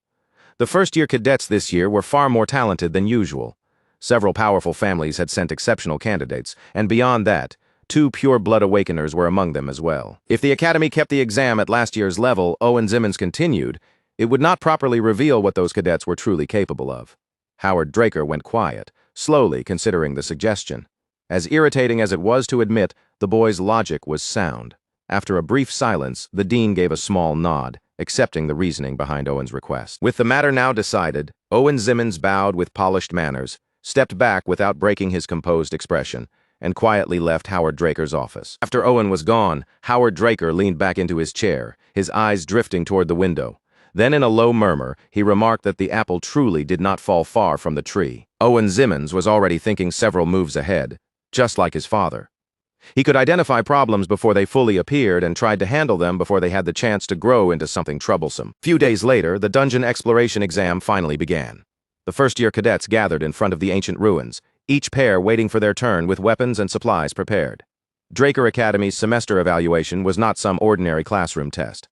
Speaker 1: The first-year cadets this year were far more talented than usual. Several powerful families had sent exceptional candidates, and beyond that, 2 pure-blood awakeners were among them as well. If the academy kept the exam at last year's level, Owen Zimmons continued, it would not properly reveal what those cadets were truly capable of. Howard Draker went quiet, slowly considering the suggestion. As irritating as it was to admit, the boy's logic was sound. After a brief silence, the dean gave a small nod, accepting the reasoning behind Owen's request. With the matter now decided, Owen Zimmons bowed with polished manners, stepped back without breaking his composed expression, and quietly left Howard Draker's office. After Owen was gone, Howard Draker leaned back into his chair, his eyes drifting toward the window. Then in a low murmur, he remarked that the apple truly did not fall far from the tree. Owen Zimmons was already thinking several moves ahead, just like his father. He could identify problems before they fully appeared and tried to handle them before they had the chance to grow into something troublesome. Few days later, the dungeon exploration exam finally began. The first-year cadets gathered in front of the ancient ruins, each pair waiting for their turn with weapons and supplies prepared. Draker Academy's semester evaluation was not some ordinary classroom test.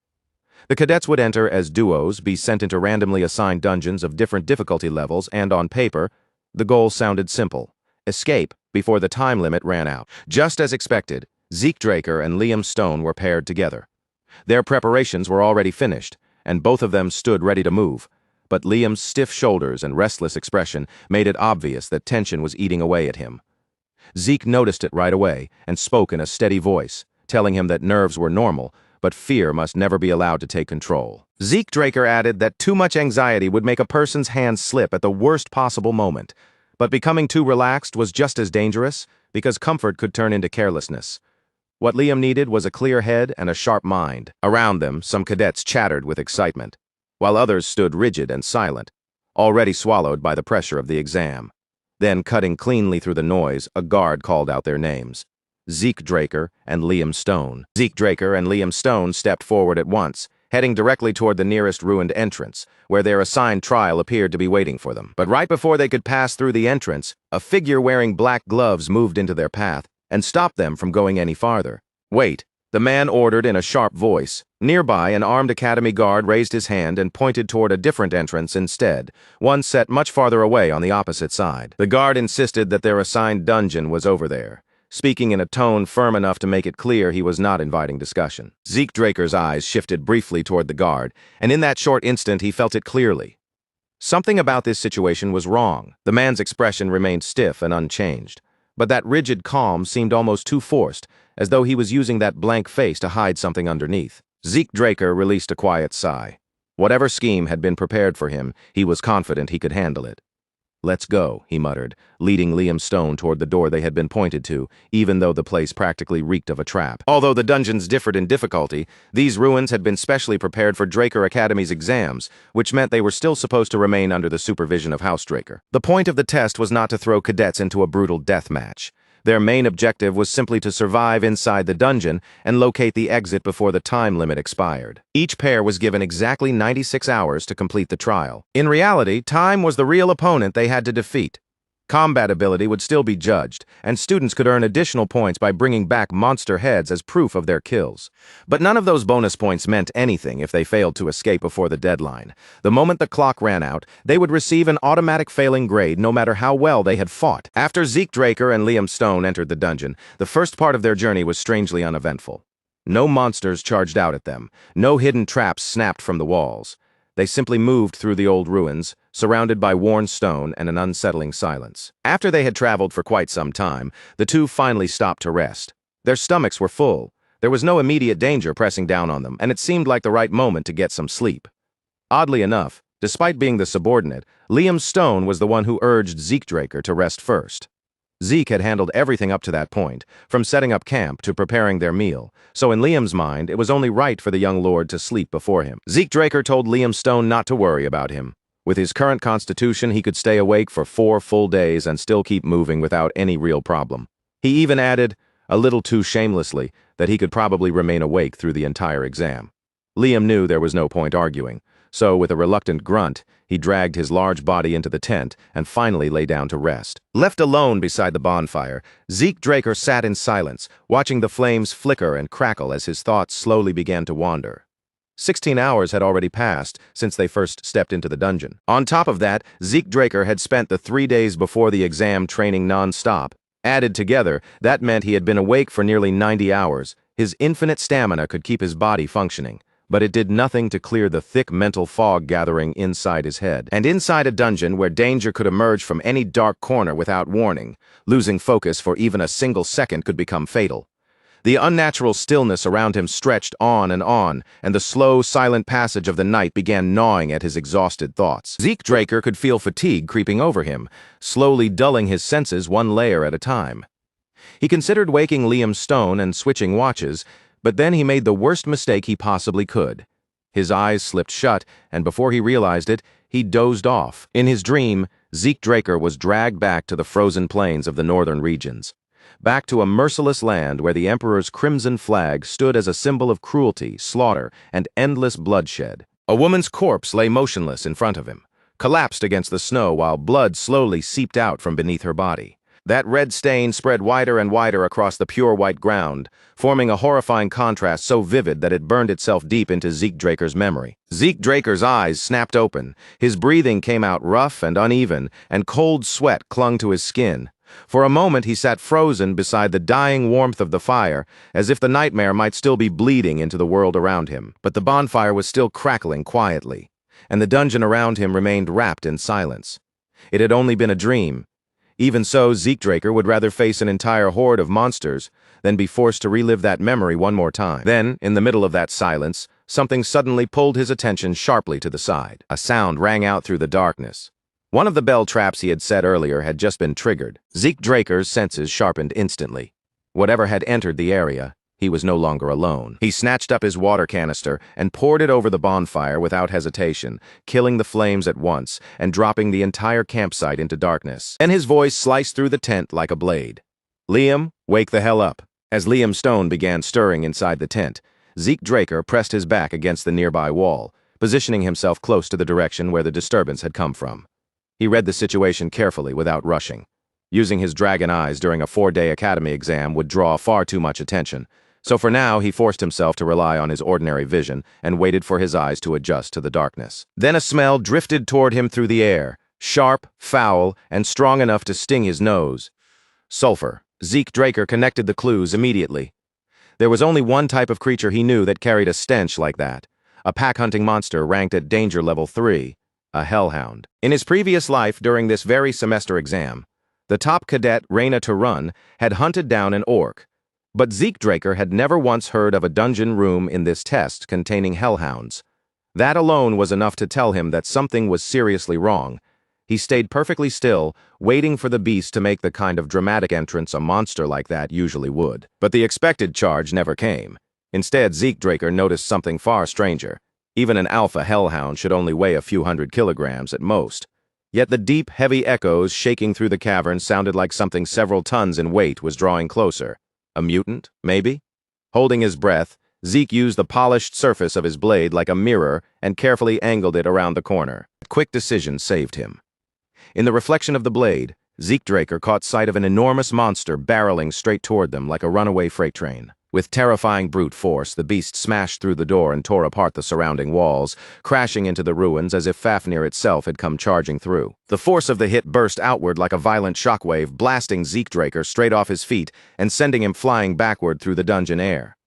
Speaker 1: The cadets would enter as duos, be sent into randomly assigned dungeons of different difficulty levels, and on paper, the goal sounded simple: escape before the time limit ran out. Just as expected, Zeke Draker and Liam Stone were paired together. Their preparations were already finished, and both of them stood ready to move. But Liam's stiff shoulders and restless expression made it obvious that tension was eating away at him. Zeke noticed it right away and spoke in a steady voice, telling him that nerves were normal, but fear must never be allowed to take control. Zeke Draker added that too much anxiety would make a person's hands slip at the worst possible moment, but becoming too relaxed was just as dangerous, because comfort could turn into carelessness. What Liam needed was a clear head and a sharp mind. Around them, some cadets chattered with excitement, while others stood rigid and silent, already swallowed by the pressure of the exam. Then, cutting cleanly through the noise, a guard called out their names: Zeke Draker and Liam Stone. Zeke Draker and Liam Stone stepped forward at once, heading directly toward the nearest ruined entrance, where their assigned trial appeared to be waiting for them. But right before they could pass through the entrance, a figure wearing black gloves moved into their path and stopped them from going any farther. "Wait," the man ordered in a sharp voice. Nearby, an armed academy guard raised his hand and pointed toward a different entrance instead, one set much farther away on the opposite side. The guard insisted that their assigned dungeon was over there, speaking in a tone firm enough to make it clear he was not inviting discussion. Zeke Draker's eyes shifted briefly toward the guard, and in that short instant he felt it clearly. Something about this situation was wrong. The man's expression remained stiff and unchanged, but that rigid calm seemed almost too forced, as though he was using that blank face to hide something underneath. Zeke Draker released a quiet sigh. Whatever scheme had been prepared for him, he was confident he could handle it. "Let's go," he muttered, leading Liam Stone toward the door they had been pointed to, even though the place practically reeked of a trap. Although the dungeons differed in difficulty, these ruins had been specially prepared for Draker Academy's exams, which meant they were still supposed to remain under the supervision of House Draker. The point of the test was not to throw cadets into a brutal death match. Their main objective was simply to survive inside the dungeon and locate the exit before the time limit expired. Each pair was given exactly 96 hours to complete the trial. In reality, time was the real opponent they had to defeat. Combat ability would still be judged, and students could earn additional points by bringing back monster heads as proof of their kills. But none of those bonus points meant anything if they failed to escape before the deadline. The moment the clock ran out, they would receive an automatic failing grade no matter how well they had fought. After Zeke Draker and Liam Stone entered the dungeon, the first part of their journey was strangely uneventful. No monsters charged out at them, no hidden traps snapped from the walls. They simply moved through the old ruins, surrounded by worn stone and an unsettling silence. After they had traveled for quite some time, the two finally stopped to rest. Their stomachs were full. There was no immediate danger pressing down on them, and it seemed like the right moment to get some sleep. Oddly enough, despite being the subordinate, Liam Stone was the one who urged Zeke Draker to rest first. Zeke had handled everything up to that point, from setting up camp to preparing their meal, so in Liam's mind, it was only right for the young lord to sleep before him. Zeke Draker told Liam Stone not to worry about him. With his current constitution, he could stay awake for 4 full days and still keep moving without any real problem. He even added, a little too shamelessly, that he could probably remain awake through the entire exam. Liam knew there was no point arguing, so with a reluctant grunt, he dragged his large body into the tent and finally lay down to rest. Left alone beside the bonfire, Zeke Draker sat in silence, watching the flames flicker and crackle as his thoughts slowly began to wander. 16 hours had already passed since they first stepped into the dungeon. On top of that, Zeke Draker had spent the 3 days before the exam training non-stop. Added together, that meant he had been awake for nearly 90 hours. His infinite stamina could keep his body functioning, but it did nothing to clear the thick mental fog gathering inside his head. And inside a dungeon where danger could emerge from any dark corner without warning, losing focus for even a single second could become fatal. The unnatural stillness around him stretched on, and the slow, silent passage of the night began gnawing at his exhausted thoughts. Zeke Draker could feel fatigue creeping over him, slowly dulling his senses one layer at a time. He considered waking Liam Stone and switching watches, but then he made the worst mistake he possibly could. His eyes slipped shut, and before he realized it, he dozed off. In his dream, Zeke Draker was dragged back to the frozen plains of the northern regions, back to a merciless land where the Emperor's crimson flag stood as a symbol of cruelty, slaughter, and endless bloodshed. A woman's corpse lay motionless in front of him, collapsed against the snow while blood slowly seeped out from beneath her body. That red stain spread wider and wider across the pure white ground, forming a horrifying contrast so vivid that it burned itself deep into Zeke Draker's memory. Zeke Draker's eyes snapped open, his breathing came out rough and uneven, and cold sweat clung to his skin. For a moment he sat frozen beside the dying warmth of the fire, as if the nightmare might still be bleeding into the world around him. But the bonfire was still crackling quietly, and the dungeon around him remained wrapped in silence. It had only been a dream. Even so, Zeekdraker would rather face an entire horde of monsters than be forced to relive that memory one more time. Then, in the middle of that silence, something suddenly pulled his attention sharply to the side. A sound rang out through the darkness. One of the bell traps he had set earlier had just been triggered. Zeekdraker's senses sharpened instantly. Whatever had entered the area, he was no longer alone. He snatched up his water canister and poured it over the bonfire without hesitation, killing the flames at once and dropping the entire campsite into darkness. And his voice sliced through the tent like a blade. "Liam, wake the hell up." As Liam Stone began stirring inside the tent, Zeekdraker pressed his back against the nearby wall, positioning himself close to the direction where the disturbance had come from. He read the situation carefully without rushing. Using his dragon eyes during a 4-day academy exam would draw far too much attention, so for now he forced himself to rely on his ordinary vision and waited for his eyes to adjust to the darkness. Then a smell drifted toward him through the air, sharp, foul, and strong enough to sting his nose. Sulfur. Zeekdraker connected the clues immediately. There was only one type of creature he knew that carried a stench like that, a pack-hunting monster ranked at danger level 3. A hellhound. In his previous life during this very semester exam, the top cadet, Reyna Turun, had hunted down an orc. But Zeekdraker had never once heard of a dungeon room in this test containing hellhounds. That alone was enough to tell him that something was seriously wrong. He stayed perfectly still, waiting for the beast to make the kind of dramatic entrance a monster like that usually would. But the expected charge never came. Instead, Zeekdraker noticed something far stranger. Even an alpha hellhound should only weigh a few hundred kilograms at most. Yet the deep, heavy echoes shaking through the cavern sounded like something several tons in weight was drawing closer. A mutant, maybe? Holding his breath, Zeke used the polished surface of his blade like a mirror and carefully angled it around the corner. Quick decision saved him. In the reflection of the blade, Zeekdraker caught sight of an enormous monster barreling straight toward them like a runaway freight train. With terrifying brute force, the beast smashed through the door and tore apart the surrounding walls, crashing into the ruins as if Fafnir itself had come charging through. The force of the hit burst outward like a violent shockwave, blasting Zeekdraker straight off his feet and sending him flying backward through the dungeon air.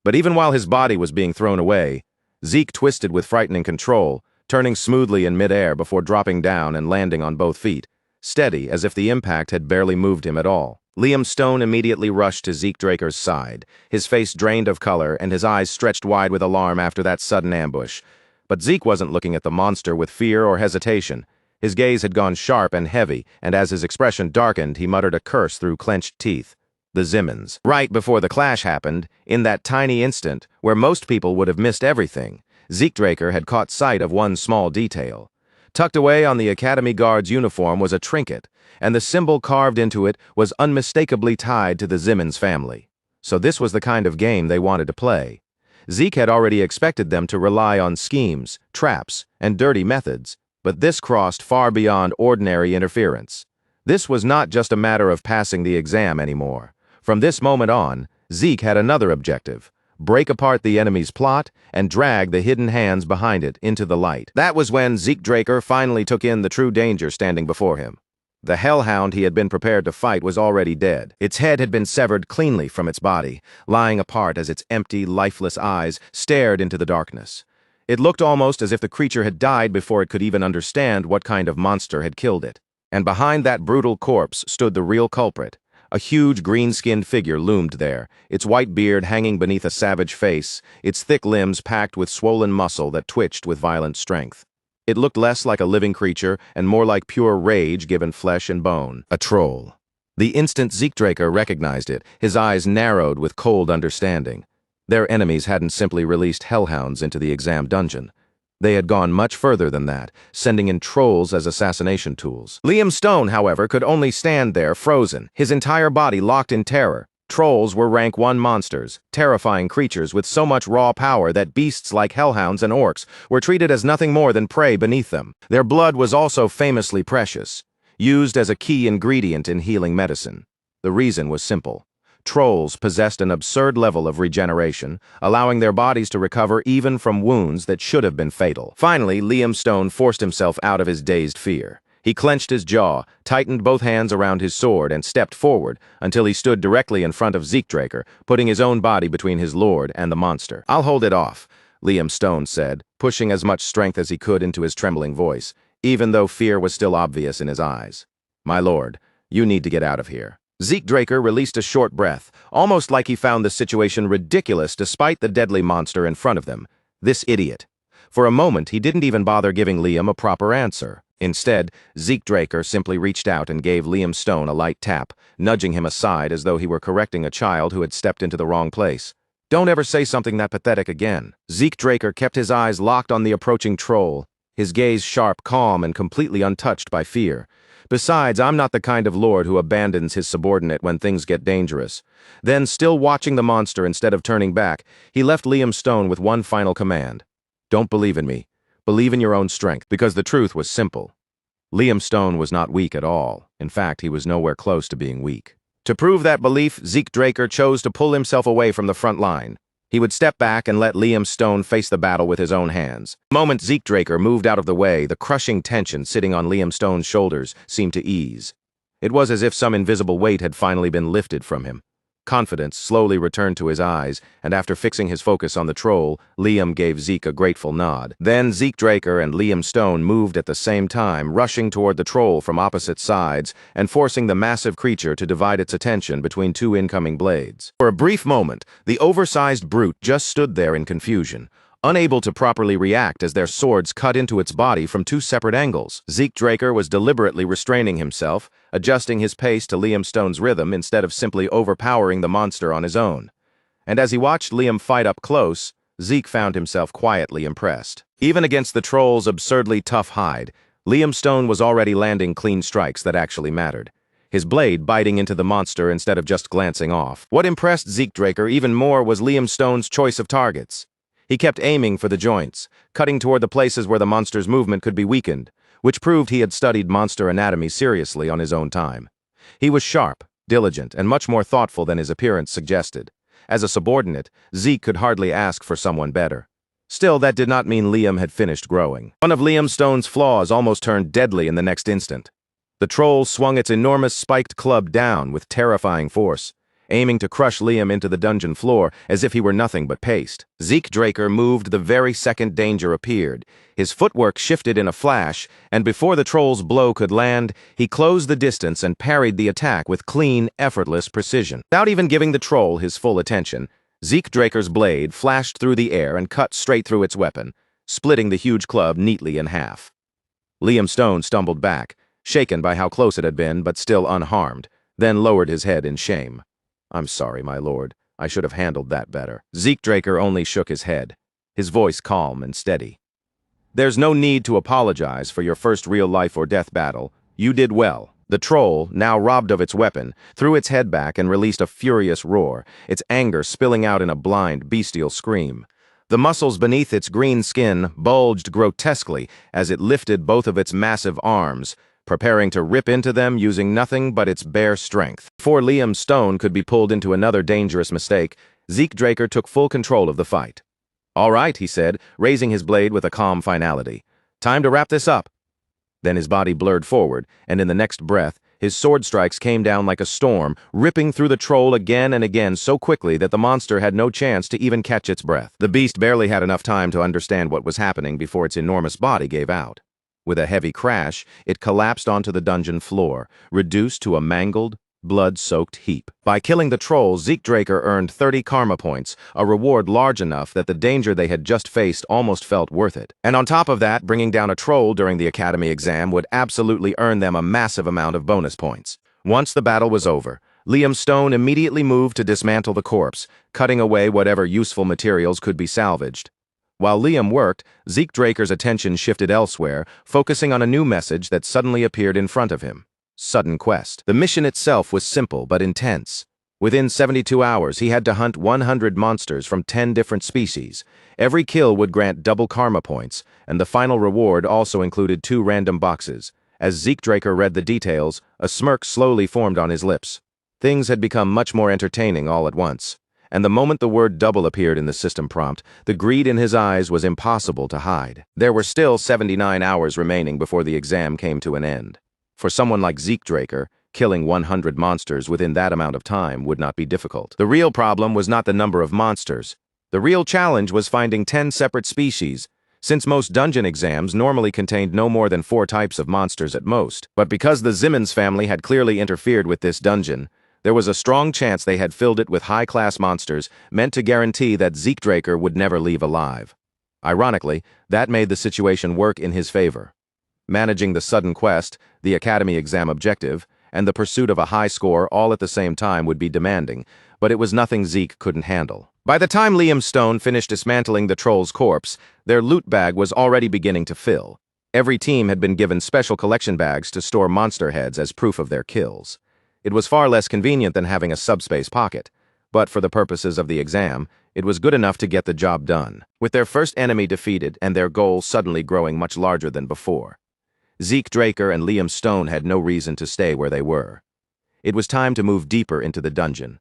Speaker 1: But even while his body was being thrown away, Zeke twisted with frightening control, turning smoothly in midair before dropping down and landing on both feet, steady as if the impact had barely moved him at all. Liam Stone immediately rushed to Zeekdraker's side, his face drained of color and his eyes stretched wide with alarm after that sudden ambush. But Zeke wasn't looking at the monster with fear or hesitation. His gaze had gone sharp and heavy, and as his expression darkened, he muttered a curse through clenched teeth. The Zimmons. Right before the clash happened, in that tiny instant, where most people would have missed everything, Zeekdraker had caught sight of one small detail. Tucked away on the Academy Guard's uniform was a trinket, and the symbol carved into it was unmistakably tied to the Zimmons family. So this was the kind of game they wanted to play. Zeke had already expected them to rely on schemes, traps, and dirty methods, but this crossed far beyond ordinary interference. This was not just a matter of passing the exam anymore. From this moment on, Zeke had another objective: break apart the enemy's plot and drag the hidden hands behind it into the light. That was when Zeekdraker finally took in the true danger standing before him. The hellhound he had been prepared to fight was already dead. Its head had been severed cleanly from its body, lying apart as its empty, lifeless eyes stared into the darkness. It looked almost as if the creature had died before it could even understand what kind of monster had killed it. And behind that brutal corpse stood the real culprit. A huge green-skinned figure loomed there, its white beard hanging beneath a savage face, its thick limbs packed with swollen muscle that twitched with violent strength. It looked less like a living creature and more like pure rage given flesh and bone. A troll. The instant Zeekdraker recognized it, his eyes narrowed with cold understanding. Their enemies hadn't simply released hellhounds into the exam dungeon. They had gone much further than that, sending in trolls as assassination tools. Liam Stone, however, could only stand there frozen, his entire body locked in terror. Trolls were rank 1 monsters, terrifying creatures with so much raw power that beasts like hellhounds and orcs were treated as nothing more than prey beneath them. Their blood was also famously precious, used as a key ingredient in healing medicine. The reason was simple. Trolls possessed an absurd level of regeneration, allowing their bodies to recover even from wounds that should have been fatal. Finally, Liam Stone forced himself out of his dazed fear. He clenched his jaw, tightened both hands around his sword, and stepped forward until he stood directly in front of Zeekdraker, putting his own body between his lord and the monster. "I'll hold it off," Liam Stone said, pushing as much strength as he could into his trembling voice, even though fear was still obvious in his eyes. "My lord, you need to get out of here." Zeekdraker released a short breath, almost like he found the situation ridiculous despite the deadly monster in front of them. This idiot. For a moment, he didn't even bother giving Liam a proper answer. Instead, Zeekdraker simply reached out and gave Liam Stone a light tap, nudging him aside as though he were correcting a child who had stepped into the wrong place. "Don't ever say something that pathetic again." Zeekdraker kept his eyes locked on the approaching troll, his gaze sharp, calm, and completely untouched by fear. "Besides, I'm not the kind of lord who abandons his subordinate when things get dangerous." Then, still watching the monster instead of turning back, he left Liam Stone with one final command. "Don't believe in me. Believe in your own strength," because the truth was simple. Liam Stone was not weak at all. In fact, he was nowhere close to being weak. To prove that belief, Zeekdraker chose to pull himself away from the front line. He would step back and let Liam Stone face the battle with his own hands. The moment Zeekdraker moved out of the way, the crushing tension sitting on Liam Stone's shoulders seemed to ease. It was as if some invisible weight had finally been lifted from him. Confidence slowly returned to his eyes, and after fixing his focus on the troll, Liam gave Zeke a grateful nod. Then Zeekdraker and Liam Stone moved at the same time, rushing toward the troll from opposite sides and forcing the massive creature to divide its attention between two incoming blades. For a brief moment, the oversized brute just stood there in confusion, unable to properly react as their swords cut into its body from two separate angles. Zeekdraker was deliberately restraining himself, adjusting his pace to Liam Stone's rhythm instead of simply overpowering the monster on his own. And as he watched Liam fight up close, Zeke found himself quietly impressed. Even against the troll's absurdly tough hide, Liam Stone was already landing clean strikes that actually mattered, his blade biting into the monster instead of just glancing off. What impressed Zeekdraker even more was Liam Stone's choice of targets. He kept aiming for the joints, cutting toward the places where the monster's movement could be weakened, which proved he had studied monster anatomy seriously on his own time. He was sharp, diligent, and much more thoughtful than his appearance suggested. As a subordinate, Zeke could hardly ask for someone better. Still, that did not mean Liam had finished growing. One of Liam Stone's flaws almost turned deadly in the next instant. The troll swung its enormous spiked club down with terrifying force, aiming to crush Liam into the dungeon floor as if he were nothing but paste. Zeekdraker moved the very second danger appeared. His footwork shifted in a flash, and before the troll's blow could land, he closed the distance and parried the attack with clean, effortless precision. Without even giving the troll his full attention, Zeekdraker's blade flashed through the air and cut straight through its weapon, splitting the huge club neatly in half. Liam Stone stumbled back, shaken by how close it had been, but still unharmed, then lowered his head in shame. "I'm sorry, my lord. I should have handled that better." Zeekdraker only shook his head, his voice calm and steady. "There's no need to apologize for your first real life or death battle. You did well." The troll, now robbed of its weapon, threw its head back and released a furious roar, its anger spilling out in a blind, bestial scream. The muscles beneath its green skin bulged grotesquely as it lifted both of its massive arms, preparing to rip into them using nothing but its bare strength. Before Liam Stone could be pulled into another dangerous mistake, Zeekdraker took full control of the fight. "All right," he said, raising his blade with a calm finality. "Time to wrap this up." Then his body blurred forward, and in the next breath, his sword strikes came down like a storm, ripping through the troll again and again so quickly that the monster had no chance to even catch its breath. The beast barely had enough time to understand what was happening before its enormous body gave out. With a heavy crash, it collapsed onto the dungeon floor, reduced to a mangled, blood-soaked heap. By killing the troll, Zeekdraker earned 30 karma points, a reward large enough that the danger they had just faced almost felt worth it. And on top of that, bringing down a troll during the academy exam would absolutely earn them a massive amount of bonus points. Once the battle was over, Liam Stone immediately moved to dismantle the corpse, cutting away whatever useful materials could be salvaged. While Liam worked, Zeekdraker's attention shifted elsewhere, focusing on a new message that suddenly appeared in front of him. Sudden quest. The mission itself was simple but intense. Within 72 hours, he had to hunt 100 monsters from 10 different species. Every kill would grant double karma points, and the final reward also included 2 random boxes. As Zeekdraker read the details, a smirk slowly formed on his lips. Things had become much more entertaining all at once. and the moment the word double appeared in the system prompt, the greed in his eyes was impossible to hide. There were still 79 hours remaining before the exam came to an end. For someone like Zeke Draker, killing 100 monsters within that amount of time would not be difficult. The real problem was not the number of monsters. The real challenge was finding 10 separate species, since most dungeon exams normally contained no more than 4 types of monsters at most. But because the Zimmons family had clearly interfered with this dungeon, there was a strong chance they had filled it with high-class monsters meant to guarantee that Zeke Draker would never leave alive. Ironically, that made the situation work in his favor. Managing the sudden quest, the academy exam objective, and the pursuit of a high score all at the same time would be demanding, but it was nothing Zeke couldn't handle. By the time Liam Stone finished dismantling the troll's corpse, their loot bag was already beginning to fill. Every team had been given special collection bags to store monster heads as proof of their kills. It was far less convenient than having a subspace pocket, but for the purposes of the exam, it was good enough to get the job done. With their first enemy defeated and their goal suddenly growing much larger than before, Zeke Draker and Liam Stone had no reason to stay where they were. It was time to move deeper into the dungeon.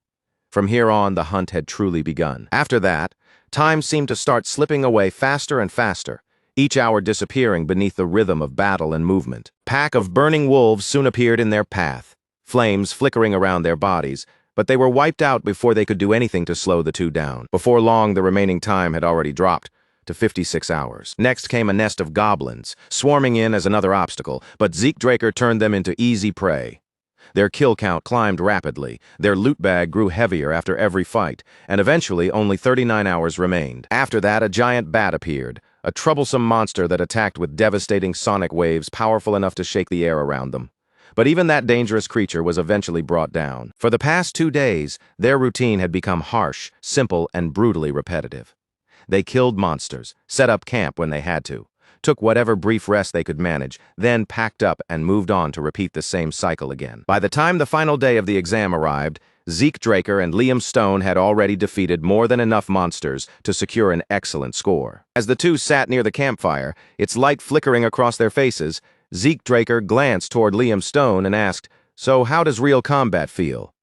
Speaker 1: From here on, the hunt had truly begun. After that, time seemed to start slipping away faster and faster, each hour disappearing beneath the rhythm of battle and movement. A pack of burning wolves soon appeared in their path, flames flickering around their bodies, but they were wiped out before they could do anything to slow the two down. Before long, the remaining time had already dropped to 56 hours. Next came a nest of goblins, swarming in as another obstacle, but Zeke Draker turned them into easy prey. Their kill count climbed rapidly, their loot bag grew heavier after every fight, and eventually only 39 hours remained. After that, a giant bat appeared, a troublesome monster that attacked with devastating sonic waves powerful enough to shake the air around them. But even that dangerous creature was eventually brought down. For the past 2 days, their routine had become harsh, simple, and brutally repetitive. They killed monsters, set up camp when they had to, took whatever brief rest they could manage, then packed up and moved on to repeat the same cycle again. By the time the final day of the exam arrived, Zeke Draker and Liam Stone had already defeated more than enough monsters to secure an excellent score. As the two sat near the campfire, its light flickering across their faces, Zeke Draker glanced toward Liam Stone and asked, "So how does real combat feel?"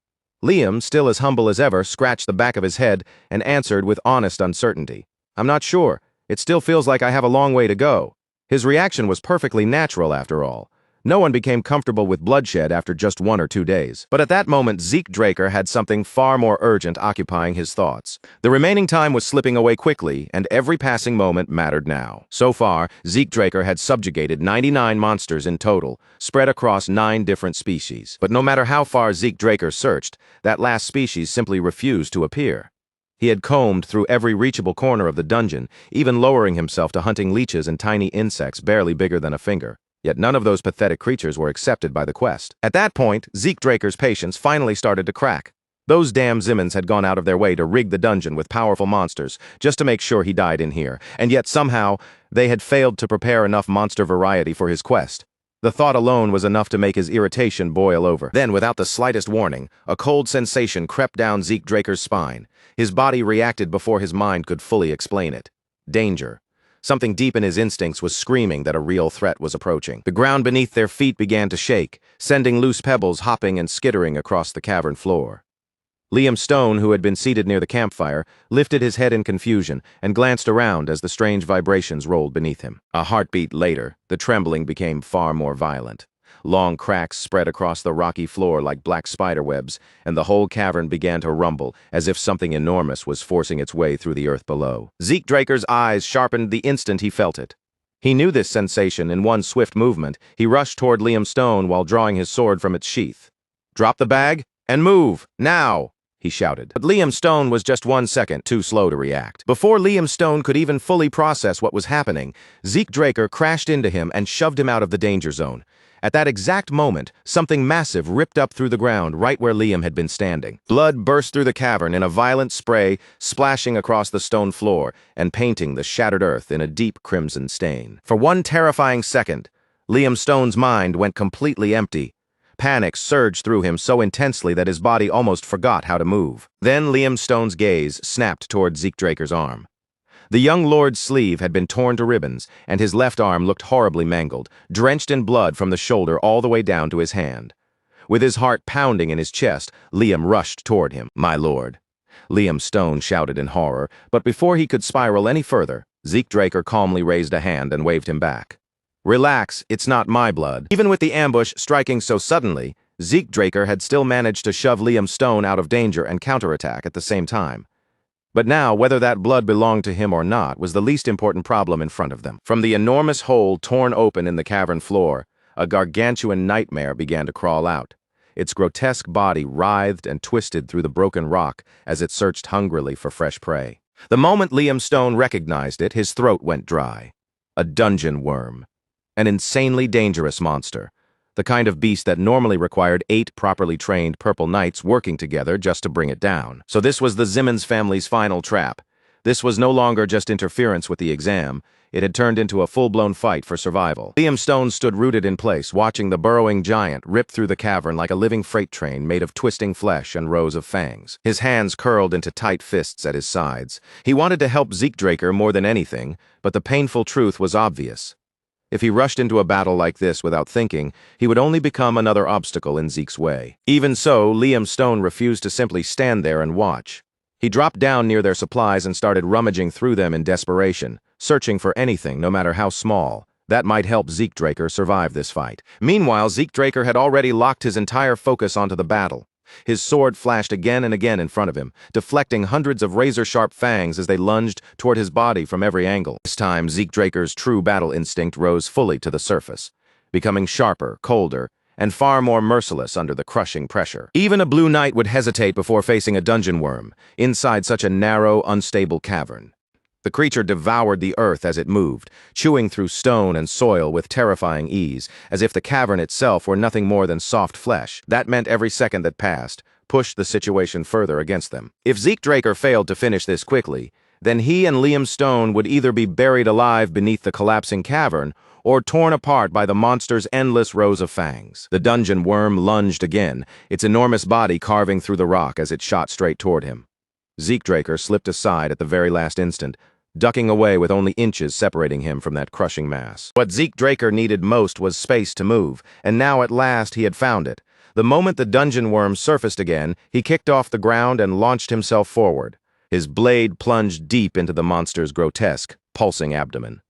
Speaker 1: Liam, still as humble as ever, scratched the back of his head and answered with honest uncertainty, "I'm not sure. It still feels like I have a long way to go." His reaction was perfectly natural after all. No one became comfortable with bloodshed after just 1 or 2 days. But at that moment, Zeke Draker had something far more urgent occupying his thoughts. The remaining time was slipping away quickly, and every passing moment mattered now. So far, Zeke Draker had subjugated 99 monsters in total, spread across 9 different species. But no matter how far Zeke Draker searched, that last species simply refused to appear. He had combed through every reachable corner of the dungeon, even lowering himself to hunting leeches and tiny insects barely bigger than a finger. Yet none of those pathetic creatures were accepted by the quest. At that point, Zeke Draker's patience finally started to crack. Those damn Zimmons had gone out of their way to rig the dungeon with powerful monsters, just to make sure he died in here, and yet somehow, they had failed to prepare enough monster variety for his quest. The thought alone was enough to make his irritation boil over. Then, without the slightest warning, a cold sensation crept down Zeke Draker's spine. His body reacted before his mind could fully explain it. Danger. Something deep in his instincts was screaming that a real threat was approaching. The ground beneath their feet began to shake, sending loose pebbles hopping and skittering across the cavern floor. Liam Stone, who had been seated near the campfire, lifted his head in confusion and glanced around as the strange vibrations rolled beneath him. A heartbeat later, the trembling became far more violent. Long cracks spread across the rocky floor like black spiderwebs, and the whole cavern began to rumble as if something enormous was forcing its way through the earth below. Zeke Draker's eyes sharpened the instant he felt it. He knew this sensation in one swift movement. He rushed toward Liam Stone while drawing his sword from its sheath. "Drop the bag and move, now!" he shouted. But Liam Stone was just 1 second too slow to react. Before Liam Stone could even fully process what was happening, Zeke Draker crashed into him and shoved him out of the danger zone. At that exact moment, something massive ripped up through the ground right where Liam had been standing. Blood burst through the cavern in a violent spray, splashing across the stone floor and painting the shattered earth in a deep crimson stain. For one terrifying second, Liam Stone's mind went completely empty. Panic surged through him so intensely that his body almost forgot how to move. Then Liam Stone's gaze snapped toward Zeke Draker's arm. The young lord's sleeve had been torn to ribbons, and his left arm looked horribly mangled, drenched in blood from the shoulder all the way down to his hand. With his heart pounding in his chest, Liam rushed toward him. "My lord, Liam Stone shouted in horror, but before he could spiral any further, Zeke Draker calmly raised a hand and waved him back. Relax, it's not my blood. Even with the ambush striking so suddenly, Zeke Draker had still managed to shove Liam Stone out of danger and counterattack at the same time. But now, whether that blood belonged to him or not was the least important problem in front of them. From the enormous hole torn open in the cavern floor, a gargantuan nightmare began to crawl out. Its grotesque body writhed and twisted through the broken rock as it searched hungrily for fresh prey. The moment Liam Stone recognized it, his throat went dry. A dungeon worm. An insanely dangerous monster. The kind of beast that normally required 8 properly trained purple knights working together just to bring it down. So this was the Zimmons family's final trap. This was no longer just interference with the exam. It had turned into a full-blown fight for survival. Liam Stone stood rooted in place, watching the burrowing giant rip through the cavern like a living freight train made of twisting flesh and rows of fangs. His hands curled into tight fists at his sides. He wanted to help Zeke Draker more than anything, but the painful truth was obvious. If he rushed into a battle like this without thinking, he would only become another obstacle in Zeke's way. Even so, Liam Stone refused to simply stand there and watch. He dropped down near their supplies and started rummaging through them in desperation, searching for anything, no matter how small, that might help Zeke Draker survive this fight. Meanwhile, Zeke Draker had already locked his entire focus onto the battle. His sword flashed again and again in front of him, deflecting hundreds of razor-sharp fangs as they lunged toward his body from every angle. This time, Zeke Draker's true battle instinct rose fully to the surface, becoming sharper, colder, and far more merciless under the crushing pressure. Even a blue knight would hesitate before facing a dungeon worm, inside such a narrow, unstable cavern. The creature devoured the earth as it moved, chewing through stone and soil with terrifying ease, as if the cavern itself were nothing more than soft flesh. That meant every second that passed pushed the situation further against them. If Zeke Draker failed to finish this quickly, then he and Liam Stone would either be buried alive beneath the collapsing cavern or torn apart by the monster's endless rows of fangs. The dungeon worm lunged again, its enormous body carving through the rock as it shot straight toward him. Zeke Draker slipped aside at the very last instant, ducking away with only inches separating him from that crushing mass. What Zeke Draker needed most was space to move, and now at last he had found it. The moment the dungeon worm surfaced again, he kicked off the ground and launched himself forward. His blade plunged deep into the monster's grotesque, pulsing abdomen.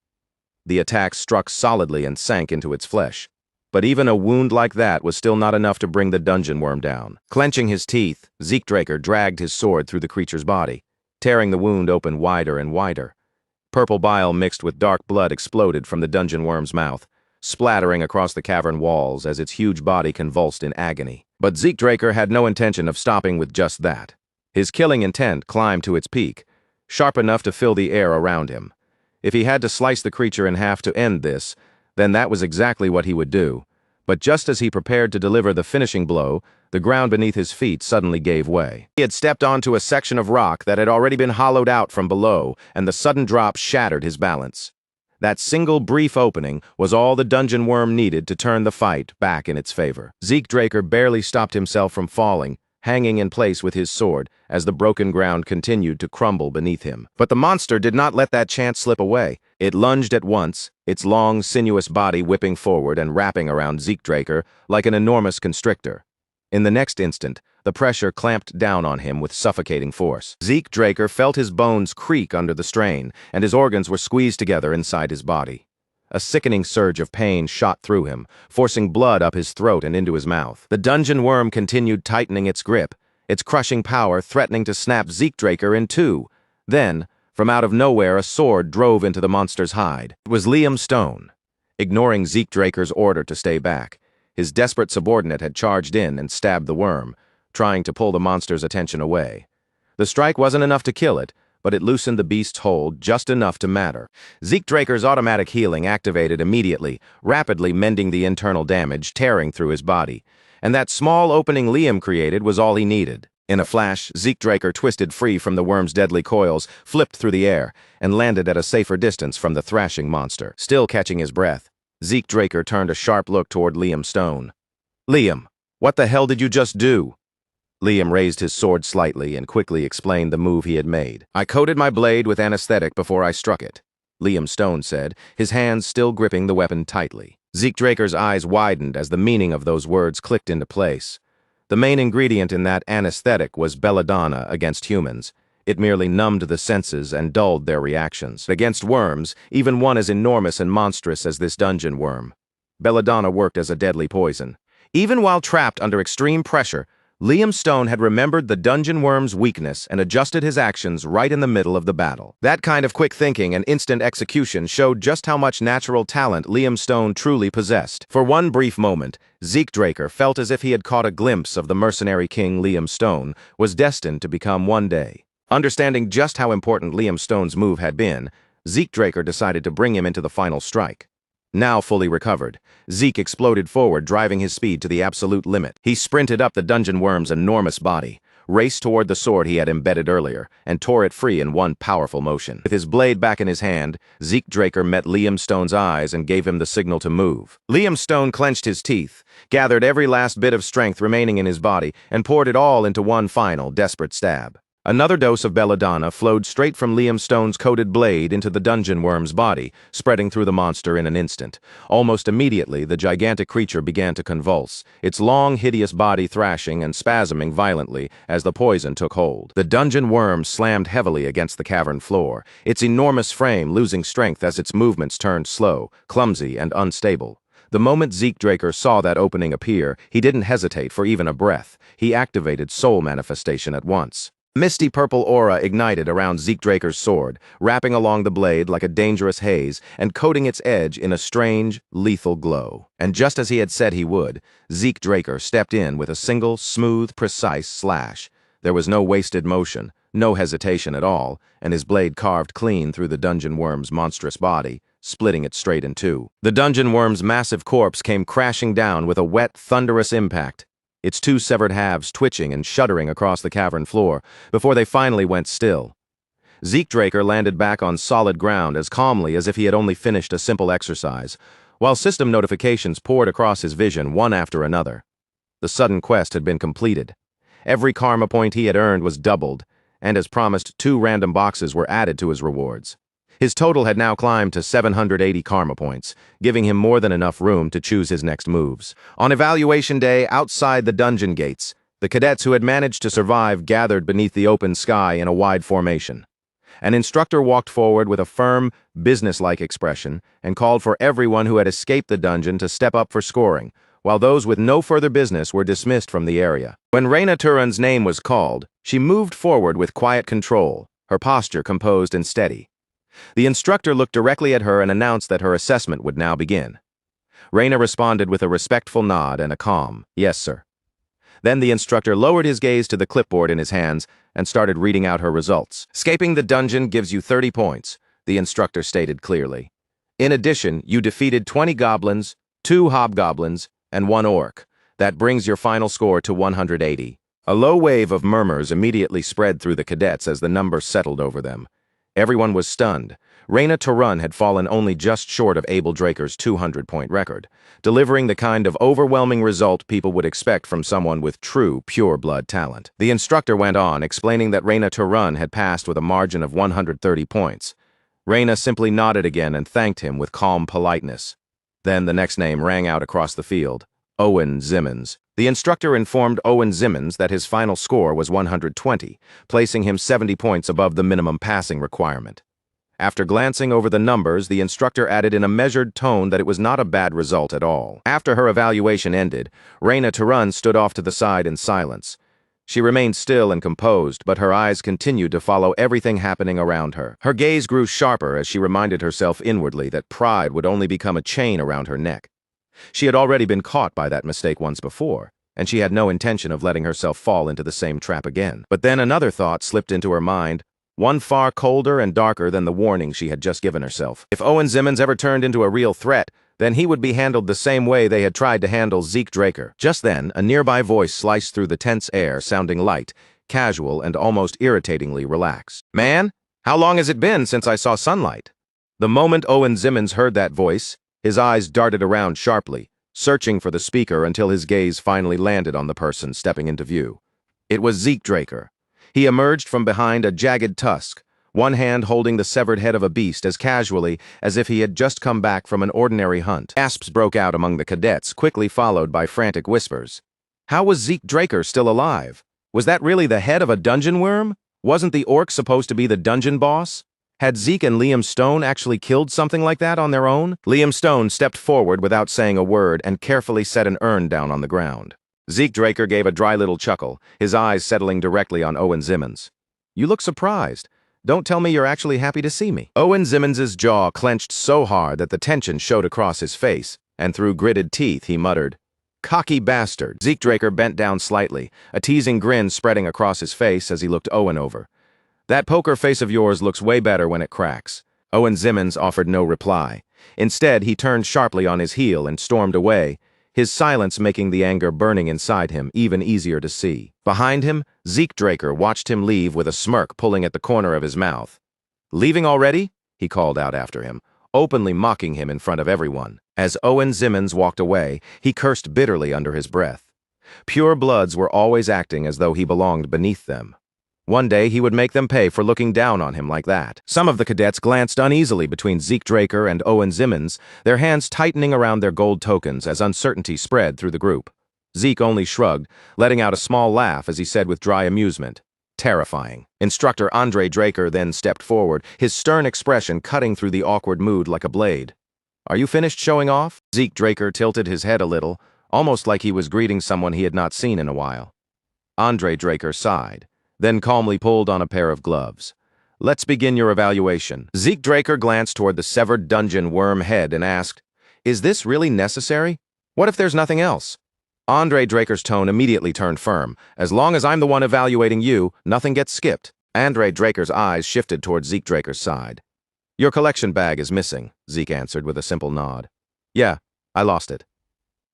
Speaker 1: The attack struck solidly and sank into its flesh. But even a wound like that was still not enough to bring the dungeon worm down. Clenching his teeth, Zeke Draker dragged his sword through the creature's body, tearing the wound open wider and wider. Purple bile mixed with dark blood exploded from the dungeon worm's mouth, splattering across the cavern walls as its huge body convulsed in agony. But Zeke Draker had no intention of stopping with just that. His killing intent climbed to its peak, sharp enough to fill the air around him. If he had to slice the creature in half to end this, then that was exactly what he would do. But just as he prepared to deliver the finishing blow, the ground beneath his feet suddenly gave way. He had stepped onto a section of rock that had already been hollowed out from below, and the sudden drop shattered his balance. That single brief opening was all the dungeon worm needed to turn the fight back in its favor. Zeke Draker barely stopped himself from falling, hanging in place with his sword as the broken ground continued to crumble beneath him. But the monster did not let that chance slip away. It lunged at once, its long, sinuous body whipping forward and wrapping around Zeke Draker like an enormous constrictor. In the next instant, the pressure clamped down on him with suffocating force. Zeke Draker felt his bones creak under the strain, and his organs were squeezed together inside his body. A sickening surge of pain shot through him, forcing blood up his throat and into his mouth. The dungeon worm continued tightening its grip, its crushing power threatening to snap Zeke Draker in two. Then, from out of nowhere, a sword drove into the monster's hide. It was Liam Stone. Ignoring Zeke Draker's order to stay back, his desperate subordinate had charged in and stabbed the worm, trying to pull the monster's attention away. The strike wasn't enough to kill it, but it loosened the beast's hold just enough to matter. Zeke Draker's automatic healing activated immediately, rapidly mending the internal damage tearing through his body. And that small opening Liam created was all he needed. In a flash, Zeke Draker twisted free from the worm's deadly coils, flipped through the air, and landed at a safer distance from the thrashing monster. Still catching his breath, Zeke Draker turned a sharp look toward Liam Stone. "Liam, what the hell did you just do?" Liam raised his sword slightly and quickly explained the move he had made. "I coated my blade with anesthetic before I struck it," Liam Stone said, his hands still gripping the weapon tightly. Zeke Draker's eyes widened as the meaning of those words clicked into place. The main ingredient in that anesthetic was belladonna against humans. It merely numbed the senses and dulled their reactions. Against worms, even one as enormous and monstrous as this dungeon worm, belladonna worked as a deadly poison. Even while trapped under extreme pressure, Liam Stone had remembered the dungeon worm's weakness and adjusted his actions right in the middle of the battle. That kind of quick thinking and instant execution showed just how much natural talent Liam Stone truly possessed. For one brief moment, Zeke Draker felt as if he had caught a glimpse of the mercenary king Liam Stone was destined to become one day. Understanding just how important Liam Stone's move had been, Zeke Draker decided to bring him into the final strike. Now fully recovered, Zeke exploded forward, driving his speed to the absolute limit. He sprinted up the dungeon worm's enormous body, raced toward the sword he had embedded earlier, and tore it free in one powerful motion. With his blade back in his hand, Zeke Draker met Liam Stone's eyes and gave him the signal to move. Liam Stone clenched his teeth, gathered every last bit of strength remaining in his body, and poured it all into one final, desperate stab. Another dose of belladonna flowed straight from Liam Stone's coated blade into the dungeon worm's body, spreading through the monster in an instant. Almost immediately, the gigantic creature began to convulse, its long, hideous body thrashing and spasming violently as the poison took hold. The dungeon worm slammed heavily against the cavern floor, its enormous frame losing strength as its movements turned slow, clumsy, and unstable. The moment Zeke Draker saw that opening appear, he didn't hesitate for even a breath. He activated soul manifestation at once. Misty purple aura ignited around Zeke Draker's sword, wrapping along the blade like a dangerous haze and coating its edge in a strange, lethal glow. And just as he had said he would, Zeke Draker stepped in with a single, smooth, precise slash. There was no wasted motion, no hesitation at all, and his blade carved clean through the dungeon worm's monstrous body, splitting it straight in two. The dungeon worm's massive corpse came crashing down with a wet, thunderous impact, its two severed halves twitching and shuddering across the cavern floor, before they finally went still. Zeke Draker landed back on solid ground as calmly as if he had only finished a simple exercise, while system notifications poured across his vision one after another. The sudden quest had been completed. Every karma point he had earned was doubled, and as promised, 2 random boxes were added to his rewards. His total had now climbed to 780 karma points, giving him more than enough room to choose his next moves. On evaluation day, outside the dungeon gates, the cadets who had managed to survive gathered beneath the open sky in a wide formation. An instructor walked forward with a firm, businesslike expression and called for everyone who had escaped the dungeon to step up for scoring, while those with no further business were dismissed from the area. When Reyna Turan's name was called, she moved forward with quiet control, her posture composed and steady. The instructor looked directly at her and announced that her assessment would now begin. Reyna responded with a respectful nod and a calm, "Yes, sir." Then the instructor lowered his gaze to the clipboard in his hands and started reading out her results. "Escaping the dungeon gives you 30 points, the instructor stated clearly. In addition, you defeated 20 goblins, 2 hobgoblins, and 1 orc. That brings your final score to 180. A low wave of murmurs immediately spread through the cadets as the number settled over them. Everyone was stunned. Reyna Turan had fallen only just short of Abel Draker's 200-point record, delivering the kind of overwhelming result people would expect from someone with true, pure-blood talent. The instructor went on, explaining that Reyna Turan had passed with a margin of 130 points. Reyna simply nodded again and thanked him with calm politeness. Then the next name rang out across the field: Owen Zimmons. The instructor informed Owen Zimmons that his final score was 120, placing him 70 points above the minimum passing requirement. After glancing over the numbers, the instructor added in a measured tone that it was not a bad result at all. After her evaluation ended, Reyna Turan stood off to the side in silence. She remained still and composed, but her eyes continued to follow everything happening around her. Her gaze grew sharper as she reminded herself inwardly that pride would only become a chain around her neck. She had already been caught by that mistake once before, and she had no intention of letting herself fall into the same trap again. But then another thought slipped into her mind, one far colder and darker than the warning she had just given herself. If Owen Zimmons ever turned into a real threat, then he would be handled the same way they had tried to handle Zeke Draker. Just then, a nearby voice sliced through the tense air, sounding light, casual, and almost irritatingly relaxed. "Man, how long has it been since I saw sunlight?" The moment Owen Zimmons heard that voice, his eyes darted around sharply, searching for the speaker until his gaze finally landed on the person stepping into view. It was Zeke Draker. He emerged from behind a jagged tusk, one hand holding the severed head of a beast as casually as if he had just come back from an ordinary hunt. Gasps broke out among the cadets, quickly followed by frantic whispers. How was Zeke Draker still alive? Was that really the head of a dungeon worm? Wasn't the orc supposed to be the dungeon boss? Had Zeke and Liam Stone actually killed something like that on their own? Liam Stone stepped forward without saying a word and carefully set an urn down on the ground. Zeke Draker gave a dry little chuckle, his eyes settling directly on Owen Zimmons. You look surprised. Don't tell me you're actually happy to see me. Owen Zimmons's jaw clenched so hard that the tension showed across his face, and through gritted teeth he muttered, "Cocky bastard." Zeke Draker bent down slightly, a teasing grin spreading across his face as he looked Owen over. That poker face of yours looks way better when it cracks. Owen Zimmons offered no reply. Instead, he turned sharply on his heel and stormed away, his silence making the anger burning inside him even easier to see. Behind him, Zeke Draker watched him leave with a smirk pulling at the corner of his mouth. "Leaving already?" he called out after him, openly mocking him in front of everyone. As Owen Zimmons walked away, he cursed bitterly under his breath. Pure bloods were always acting as though he belonged beneath them. One day he would make them pay for looking down on him like that. Some of the cadets glanced uneasily between Zeke Draker and Owen Zimmons, their hands tightening around their gold tokens as uncertainty spread through the group. Zeke only shrugged, letting out a small laugh as he said with dry amusement, "Terrifying." Instructor Andre Draker then stepped forward, his stern expression cutting through the awkward mood like a blade. "Are you finished showing off?" Zeke Draker tilted his head a little, almost like he was greeting someone he had not seen in a while. Andre Draker sighed, then calmly pulled on a pair of gloves. "Let's begin your evaluation." Zeke Draker glanced toward the severed dungeon worm head and asked, "Is this really necessary? What if there's nothing else?" Andre Draker's tone immediately turned firm. "As long as I'm the one evaluating you, nothing gets skipped." Andre Draker's eyes shifted toward Zeke Draker's side. "Your collection bag is missing," Zeke answered with a simple nod. "Yeah, I lost it."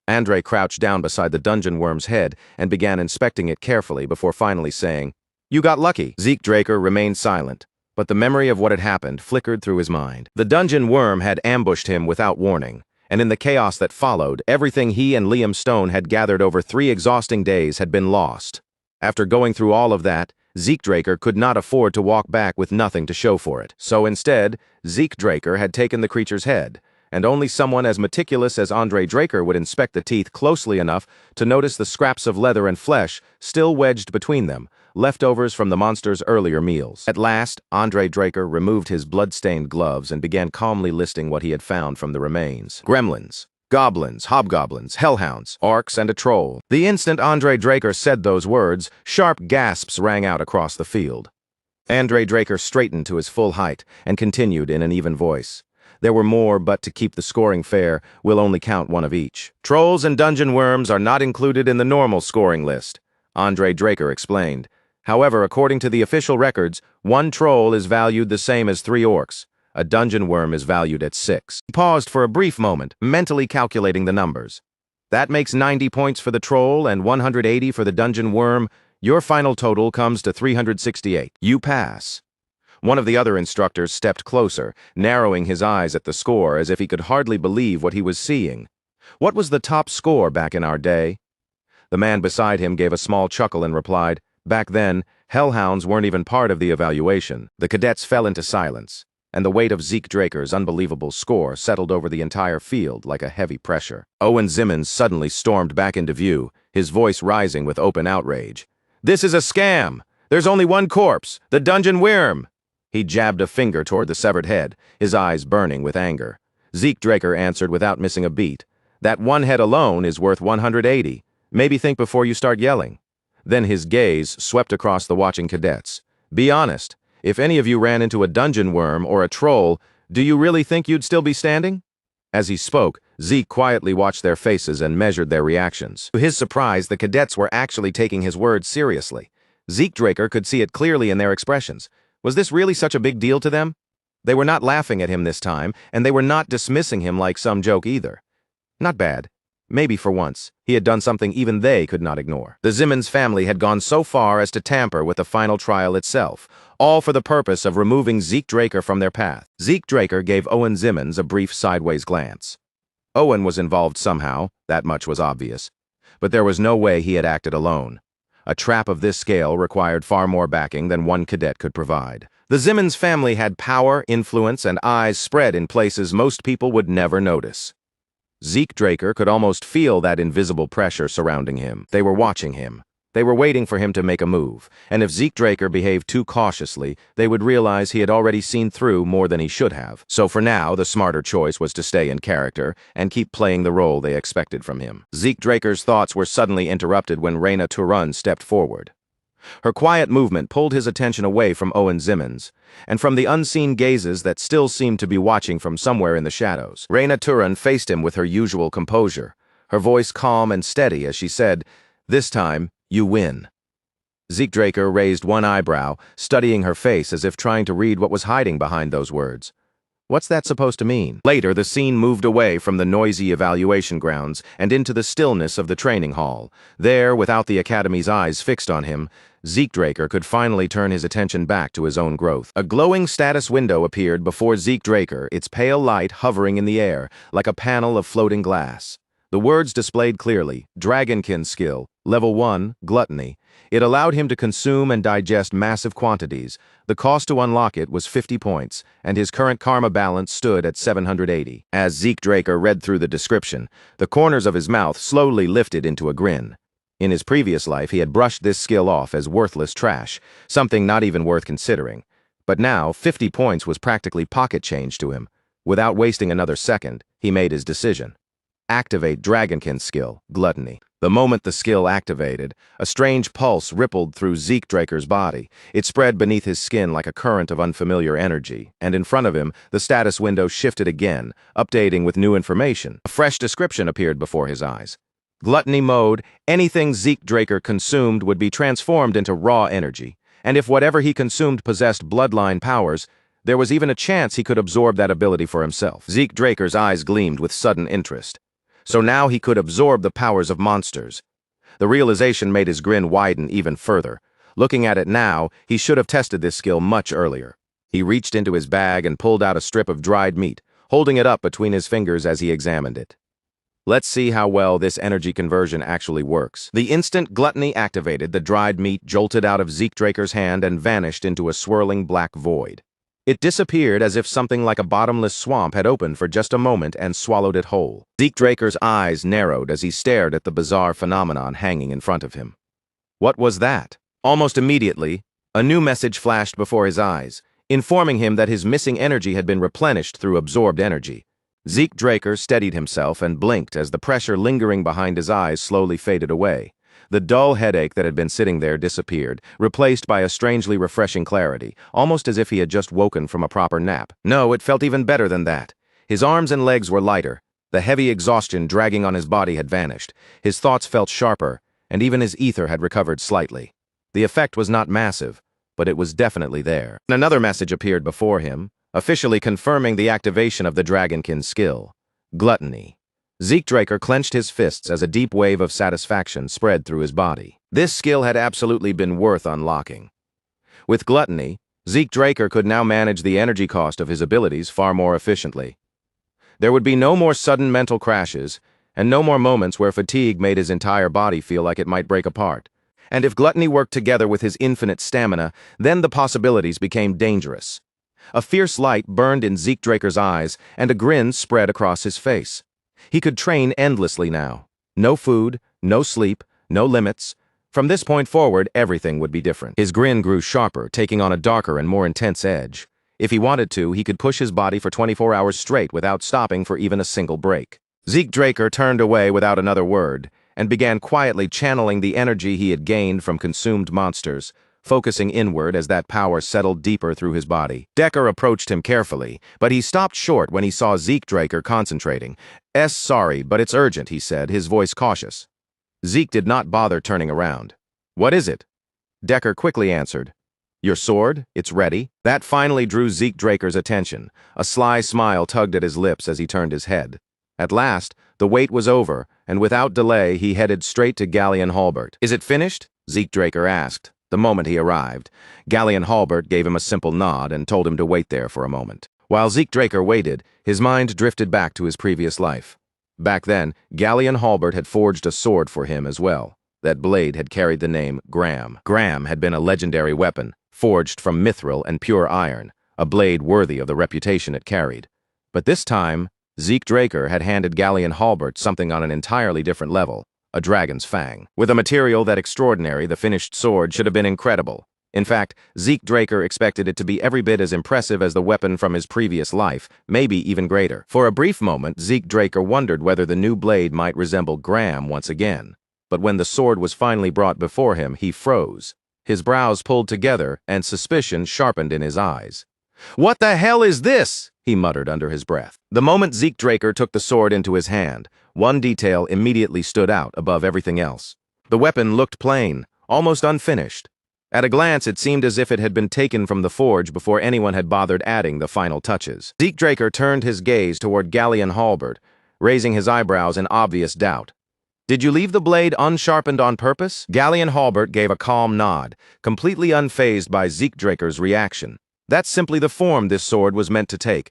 Speaker 1: Andre crouched down beside the dungeon worm's head and began inspecting it carefully before finally saying, "You got lucky." Zeke Draker remained silent, but the memory of what had happened flickered through his mind. The dungeon worm had ambushed him without warning, and in the chaos that followed, everything he and Liam Stone had gathered over 3 exhausting days had been lost. After going through all of that, Zeke Draker could not afford to walk back with nothing to show for it. So instead, Zeke Draker had taken the creature's head, and only someone as meticulous as Andre Draker would inspect the teeth closely enough to notice the scraps of leather and flesh still wedged between them, leftovers from the monster's earlier meals. At last, Andre Draker removed his blood-stained gloves and began calmly listing what he had found from the remains. Gremlins, goblins, hobgoblins, hellhounds, orcs, and a troll. The instant Andre Draker said those words, sharp gasps rang out across the field. Andre Draker straightened to his full height and continued in an even voice. "There were more, but to keep the scoring fair, we'll only count one of each. Trolls and dungeon worms are not included in the normal scoring list," Andre Draker explained. "However, according to the official records, 1 troll is valued the same as 3 orcs. A dungeon worm is valued at 6. He paused for a brief moment, mentally calculating the numbers. "That makes 90 points for the troll and 180 for the dungeon worm. Your final total comes to 368. You pass." One of the other instructors stepped closer, narrowing his eyes at the score as if he could hardly believe what he was seeing. "What was the top score back in our day?" The man beside him gave a small chuckle and replied, "Back then, hellhounds weren't even part of the evaluation." The cadets fell into silence, and the weight of Zeke Draker's unbelievable score settled over the entire field like a heavy pressure. Owen Zimmons suddenly stormed back into view, his voice rising with open outrage. "This is a scam! There's only one corpse, the dungeon worm!" He jabbed a finger toward the severed head, his eyes burning with anger. Zeke Draker answered without missing a beat. "That one head alone is worth 180. Maybe think before you start yelling." Then his gaze swept across the watching cadets. "Be honest. If any of you ran into a dungeon worm or a troll, do you really think you'd still be standing?" As he spoke, Zeke quietly watched their faces and measured their reactions. To his surprise, the cadets were actually taking his words seriously. Zeke Draker could see it clearly in their expressions. Was this really such a big deal to them? They were not laughing at him this time, and they were not dismissing him like some joke either. Not bad. Maybe for once, he had done something even they could not ignore. The Zimmons family had gone so far as to tamper with the final trial itself, all for the purpose of removing Zeke Draker from their path. Zeke Draker gave Owen Zimmons a brief sideways glance. Owen was involved somehow, that much was obvious. But there was no way he had acted alone. A trap of this scale required far more backing than one cadet could provide. The Zimmons family had power, influence, and eyes spread in places most people would never notice. Zeke Draker could almost feel that invisible pressure surrounding him. They were watching him. They were waiting for him to make a move, and if Zeke Draker behaved too cautiously, they would realize he had already seen through more than he should have. So for now, the smarter choice was to stay in character and keep playing the role they expected from him. Zeke Draker's thoughts were suddenly interrupted when Raina Turun stepped forward. Her quiet movement pulled his attention away from Owen Zimmons, and from the unseen gazes that still seemed to be watching from somewhere in the shadows. Raina Turun faced him with her usual composure, her voice calm and steady as she said, "This time, you win." Zeke Draker raised one eyebrow, studying her face as if trying to read what was hiding behind those words. What's that supposed to mean? Later, the scene moved away from the noisy evaluation grounds and into the stillness of the training hall. There, without the Academy's eyes fixed on him, Zeke Draker could finally turn his attention back to his own growth. A glowing status window appeared before Zeke Draker, its pale light hovering in the air, like a panel of floating glass. The words displayed clearly, Dragonkin Skill, Level 1, Gluttony. It allowed him to consume and digest massive quantities. The cost to unlock it was 50 points, and his current karma balance stood at 780. As Zeke Draker read through the description, the corners of his mouth slowly lifted into a grin. In his previous life, he had brushed this skill off as worthless trash, something not even worth considering. But now, 50 points was practically pocket change to him. Without wasting another second, he made his decision. Activate Dragonkin Skill, Gluttony. The moment the skill activated, a strange pulse rippled through Zeke Draker's body. It spread beneath his skin like a current of unfamiliar energy, and in front of him, the status window shifted again, updating with new information. A fresh description appeared before his eyes. Gluttony mode, anything Zeke Draker consumed would be transformed into raw energy, and if whatever he consumed possessed bloodline powers, there was even a chance he could absorb that ability for himself. Zeke Draker's eyes gleamed with sudden interest. So now he could absorb the powers of monsters. The realization made his grin widen even further. Looking at it now, he should have tested this skill much earlier. He reached into his bag and pulled out a strip of dried meat, holding it up between his fingers as he examined it. Let's see how well this energy conversion actually works. The instant Gluttony activated, the dried meat jolted out of Zeke Draker's hand and vanished into a swirling black void. It disappeared as if something like a bottomless swamp had opened for just a moment and swallowed it whole. Zeke Draker's eyes narrowed as he stared at the bizarre phenomenon hanging in front of him. What was that? Almost immediately, a new message flashed before his eyes, informing him that his missing energy had been replenished through absorbed energy. Zeke Draker steadied himself and blinked as the pressure lingering behind his eyes slowly faded away. The dull headache that had been sitting there disappeared, replaced by a strangely refreshing clarity, almost as if he had just woken from a proper nap. No, it felt even better than that. His arms and legs were lighter. The heavy exhaustion dragging on his body had vanished. His thoughts felt sharper, and even his ether had recovered slightly. The effect was not massive, but it was definitely there. Another message appeared before him, officially confirming the activation of the Dragonkin skill. Gluttony. Zeke Draker clenched his fists as a deep wave of satisfaction spread through his body. This skill had absolutely been worth unlocking. With Gluttony, Zeke Draker could now manage the energy cost of his abilities far more efficiently. There would be no more sudden mental crashes, and no more moments where fatigue made his entire body feel like it might break apart. And if Gluttony worked together with his infinite stamina, then the possibilities became dangerous. A fierce light burned in Zeke Draker's eyes, and a grin spread across his face. He could train endlessly now. No food, no sleep, no limits. From this point forward, everything would be different. His grin grew sharper, taking on a darker and more intense edge. If he wanted to, he could push his body for 24 hours straight without stopping for even a single break. Zeke Draker turned away without another word, and began quietly channeling the energy he had gained from consumed monsters, focusing inward as that power settled deeper through his body. Decker approached him carefully, but he stopped short when he saw Zeke Draker concentrating. Sorry, but it's urgent," he said, his voice cautious. Zeke did not bother turning around. "What is it?" Decker quickly answered. "Your sword? It's ready." That finally drew Zeke Draker's attention. A sly smile tugged at his lips as he turned his head. At last, the wait was over, and without delay, he headed straight to Galleon Halbert. "Is it finished?" Zeke Draker asked. The moment he arrived, Galleon Halbert gave him a simple nod and told him to wait there for a moment. While Zeke Draker waited, his mind drifted back to his previous life. Back then, Galleon Halbert had forged a sword for him as well. That blade had carried the name Graham. Graham had been a legendary weapon, forged from mithril and pure iron, a blade worthy of the reputation it carried. But this time, Zeke Draker had handed Galleon Halbert something on an entirely different level, a dragon's fang. With a material that extraordinary, the finished sword should have been incredible. In fact, Zeke Draker expected it to be every bit as impressive as the weapon from his previous life, maybe even greater. For a brief moment, Zeke Draker wondered whether the new blade might resemble Graham once again. But when the sword was finally brought before him, he froze. His brows pulled together, and suspicion sharpened in his eyes. "What the hell is this?" he muttered under his breath. The moment Zeke Draker took the sword into his hand, one detail immediately stood out above everything else. The weapon looked plain, almost unfinished. At a glance, it seemed as if it had been taken from the forge before anyone had bothered adding the final touches. Zeke Draker turned his gaze toward Galleon Halbert, raising his eyebrows in obvious doubt. "Did you leave the blade unsharpened on purpose?" Galleon Halbert gave a calm nod, completely unfazed by Zeke Draker's reaction. "That's simply the form this sword was meant to take."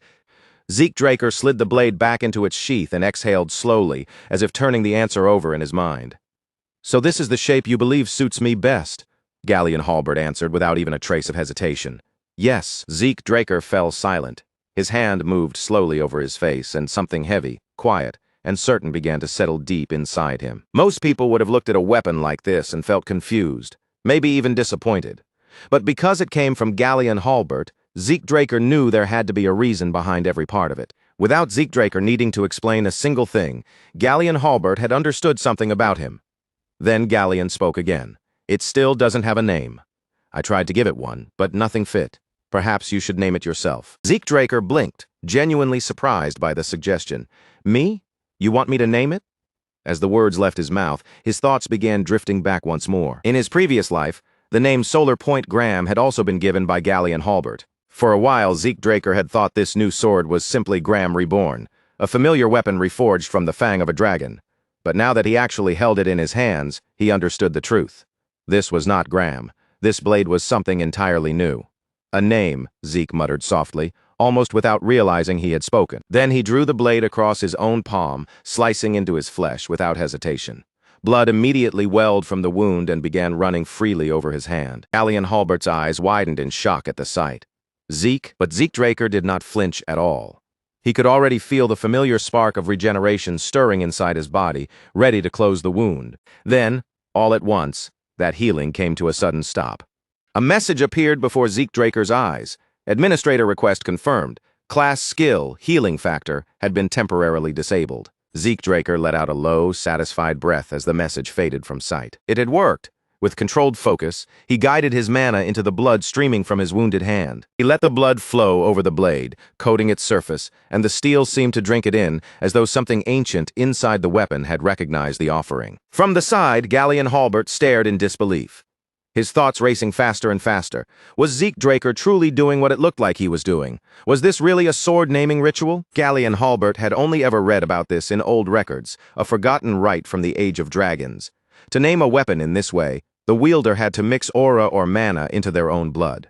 Speaker 1: Zeke Draker slid the blade back into its sheath and exhaled slowly, as if turning the answer over in his mind. "So this is the shape you believe suits me best?" Galleon Halbert answered without even a trace of hesitation. "Yes." Zeke Draker fell silent. His hand moved slowly over his face, and something heavy, quiet, and certain began to settle deep inside him. Most people would have looked at a weapon like this and felt confused, maybe even disappointed. But because it came from Galleon Halbert, Zeke Draker knew there had to be a reason behind every part of it. Without Zeke Draker needing to explain a single thing, Galleon Halbert had understood something about him. Then Galleon spoke again. "It still doesn't have a name. I tried to give it one, but nothing fit. Perhaps you should name it yourself." Zeke Draker blinked, genuinely surprised by the suggestion. "Me? You want me to name it?" As the words left his mouth, his thoughts began drifting back once more. In his previous life, the name Solar Point Graham had also been given by Galleon Halbert. For a while, Zeke Draker had thought this new sword was simply Graham reborn, a familiar weapon reforged from the fang of a dragon. But now that he actually held it in his hands, he understood the truth. This was not Graham. This blade was something entirely new. "A name," Zeke muttered softly, almost without realizing he had spoken. Then he drew the blade across his own palm, slicing into his flesh without hesitation. Blood immediately welled from the wound and began running freely over his hand. Galleon Halbert's eyes widened in shock at the sight. But Zeke Draker did not flinch at all. He could already feel the familiar spark of regeneration stirring inside his body, ready to close the wound. Then, all at once, that healing came to a sudden stop. A message appeared before Zeke Draker's eyes. Administrator request confirmed. Class skill, healing factor, had been temporarily disabled. Zeke Draker let out a low, satisfied breath as the message faded from sight. It had worked. With controlled focus, he guided his mana into the blood streaming from his wounded hand. He let the blood flow over the blade, coating its surface, and the steel seemed to drink it in, as though something ancient inside the weapon had recognized the offering. From the side, Galleon Halbert stared in disbelief, his thoughts racing faster and faster. Was Zeke Draker truly doing what it looked like he was doing? Was this really a sword-naming ritual? Galleon Halbert had only ever read about this in old records, a forgotten rite from the Age of Dragons. To name a weapon in this way, the wielder had to mix aura or mana into their own blood.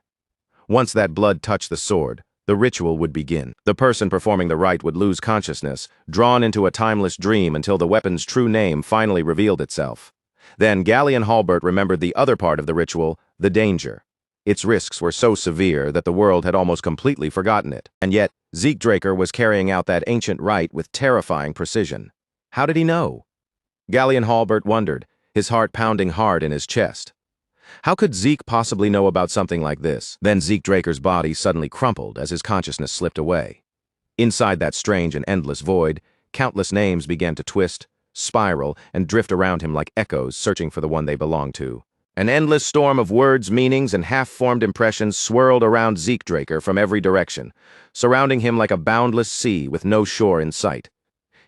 Speaker 1: Once that blood touched the sword, the ritual would begin. The person performing the rite would lose consciousness, drawn into a timeless dream until the weapon's true name finally revealed itself. Then Galleon Halbert remembered the other part of the ritual, the danger. Its risks were so severe that the world had almost completely forgotten it. And yet, Zeke Draker was carrying out that ancient rite with terrifying precision. How did he know? Galleon Halbert wondered, his heart pounding hard in his chest. How could Zeke possibly know about something like this? Then Zeke Draker's body suddenly crumpled as his consciousness slipped away. Inside that strange and endless void, countless names began to twist, spiral, and drift around him like echoes searching for the one they belonged to. An endless storm of words, meanings, and half-formed impressions swirled around Zeke Draker from every direction, surrounding him like a boundless sea with no shore in sight.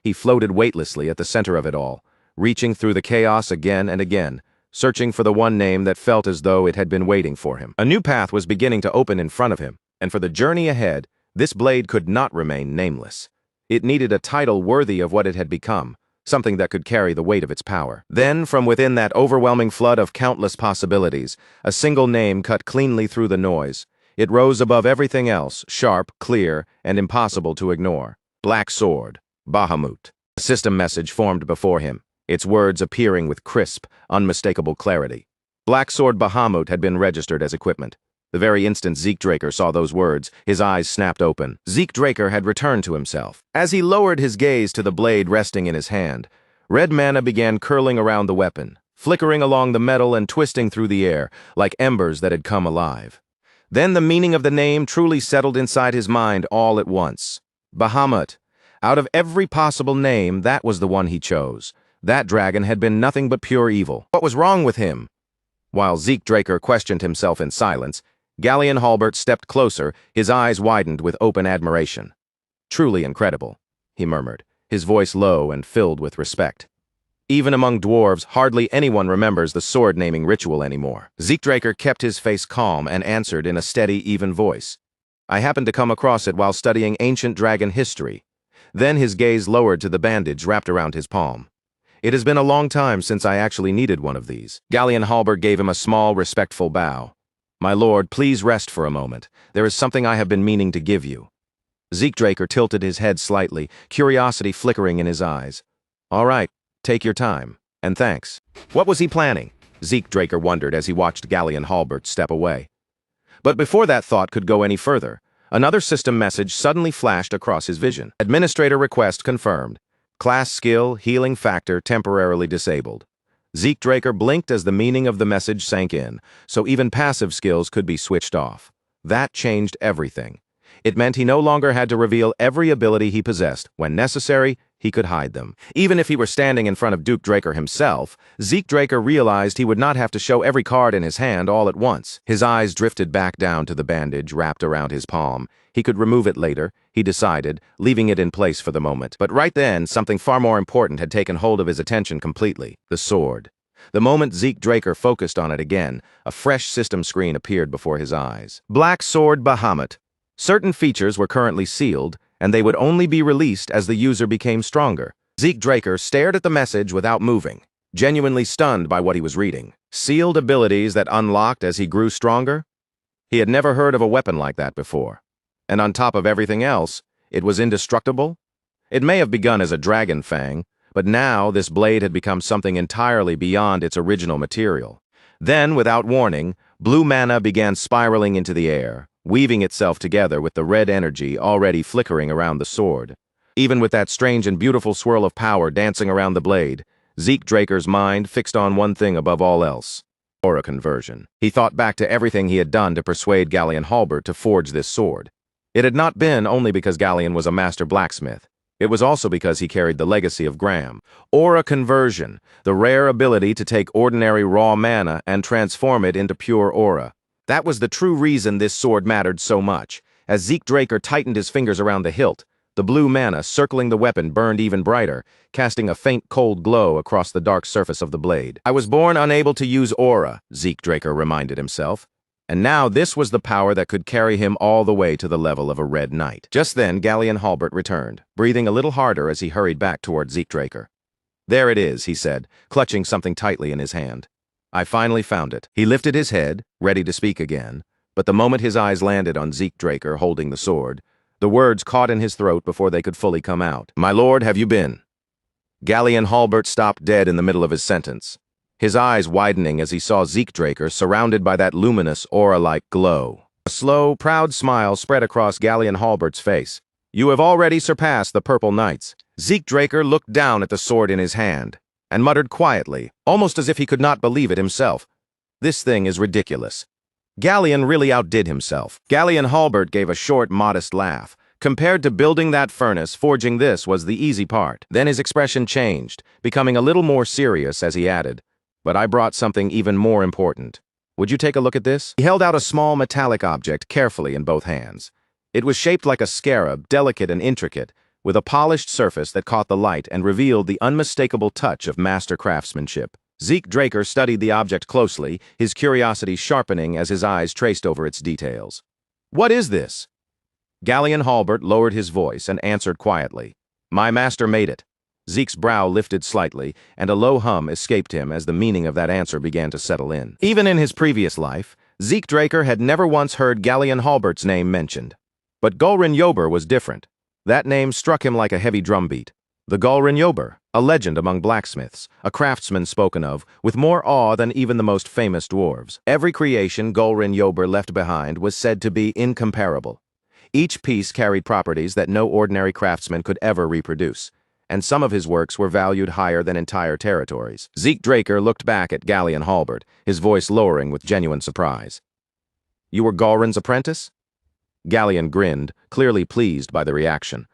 Speaker 1: He floated weightlessly at the center of it all, reaching through the chaos again and again, searching for the one name that felt as though it had been waiting for him. A new path was beginning to open in front of him, and for the journey ahead, this blade could not remain nameless. It needed a title worthy of what it had become, something that could carry the weight of its power. Then, from within that overwhelming flood of countless possibilities, a single name cut cleanly through the noise. It rose above everything else, sharp, clear, and impossible to ignore. Black Sword, Bahamut. A system message formed before him, its words appearing with crisp, unmistakable clarity. Black Sword Bahamut had been registered as equipment. The very instant Zeke Draker saw those words, his eyes snapped open. Zeke Draker had returned to himself. As he lowered his gaze to the blade resting in his hand, red mana began curling around the weapon, flickering along the metal and twisting through the air, like embers that had come alive. Then the meaning of the name truly settled inside his mind all at once. Bahamut. Out of every possible name, that was the one he chose. That dragon had been nothing but pure evil. What was wrong with him? While Zeke Draker questioned himself in silence, Galleon Halbert stepped closer, his eyes widened with open admiration. "Truly incredible," he murmured, his voice low and filled with respect. Even among dwarves, hardly anyone remembers the sword-naming ritual anymore. Zeke Draker kept his face calm and answered in a steady, even voice. "I happened to come across it while studying ancient dragon history." Then his gaze lowered to the bandage wrapped around his palm. "It has been a long time since I actually needed one of these." Galleon Halbert gave him a small, respectful bow. "My lord, please rest for a moment. There is something I have been meaning to give you." Zeke Draker tilted his head slightly, curiosity flickering in his eyes. "All right, take your time, and thanks." What was he planning? Zeke Draker wondered as he watched Galleon Halbert step away. But before that thought could go any further, another system message suddenly flashed across his vision. Administrator request confirmed. Class skill, healing factor temporarily disabled. Zeke Draker blinked as the meaning of the message sank in, so even passive skills could be switched off. That changed everything. It meant he no longer had to reveal every ability he possessed. When necessary, he could hide them. Even if he were standing in front of Duke Draker himself, Zeke Draker realized he would not have to show every card in his hand all at once. His eyes drifted back down to the bandage wrapped around his palm. He could remove it later, he decided, leaving it in place for the moment. But right then, something far more important had taken hold of his attention completely: the sword. The moment Zeke Draker focused on it again, a fresh system screen appeared before his eyes. Black Sword Bahamut. Certain features were currently sealed, and they would only be released as the user became stronger. Zeke Draker stared at the message without moving, genuinely stunned by what he was reading. Sealed abilities that unlocked as he grew stronger? He had never heard of a weapon like that before. And on top of everything else, it was indestructible? It may have begun as a dragon fang, but now this blade had become something entirely beyond its original material. Then, without warning, blue mana began spiraling into the air, weaving itself together with the red energy already flickering around the sword. Even with that strange and beautiful swirl of power dancing around the blade, Zeke Draker's mind fixed on one thing above all else: aura conversion. He thought back to everything he had done to persuade Galleon Halbert to forge this sword. It had not been only because Galleon was a master blacksmith. It was also because he carried the legacy of Graham. Aura conversion, the rare ability to take ordinary raw mana and transform it into pure aura. That was the true reason this sword mattered so much. As Zeke Draker tightened his fingers around the hilt, the blue mana circling the weapon burned even brighter, casting a faint cold glow across the dark surface of the blade. "I was born unable to use aura," Zeke Draker reminded himself. And now this was the power that could carry him all the way to the level of a Red Knight. Just then, Galleon Halbert returned, breathing a little harder as he hurried back toward Zeke Draker. "There it is," he said, clutching something tightly in his hand. "I finally found it." He lifted his head, ready to speak again, but the moment his eyes landed on Zeke Draker holding the sword, the words caught in his throat before they could fully come out. "My lord, have you been?" Galleon Halbert stopped dead in the middle of his sentence, his eyes widening as he saw Zeke Draker surrounded by that luminous, aura-like glow. A slow, proud smile spread across Galleon Halbert's face. "You have already surpassed the Purple Knights." Zeke Draker looked down at the sword in his hand and muttered quietly, almost as if he could not believe it himself. "This thing is ridiculous." Galleon really outdid himself. Galleon Halbert gave a short, modest laugh. Compared to building that furnace, forging this was the easy part. Then his expression changed, becoming a little more serious as he added, "But I brought something even more important. Would you take a look at this?" He held out a small metallic object carefully in both hands. It was shaped like a scarab, delicate and intricate, with a polished surface that caught the light and revealed the unmistakable touch of master craftsmanship. Zeke Draker studied the object closely, his curiosity sharpening as his eyes traced over its details. "What is this?" Galleon Halbert lowered his voice and answered quietly, "My master made it." Zeke's brow lifted slightly, and a low hum escaped him as the meaning of that answer began to settle in. Even in his previous life, Zeke Draker had never once heard Galleon Halbert's name mentioned. But Gulrin Yober was different. That name struck him like a heavy drumbeat. The Golrin Yober, a legend among blacksmiths, a craftsman spoken of with more awe than even the most famous dwarves. Every creation Golrin Yober left behind was said to be incomparable. Each piece carried properties that no ordinary craftsman could ever reproduce, and some of his works were valued higher than entire territories. Zeke Draker looked back at Gallion Halbert, his voice lowering with genuine surprise. "You were Golrin's apprentice?" Gallion grinned, clearly pleased by the reaction.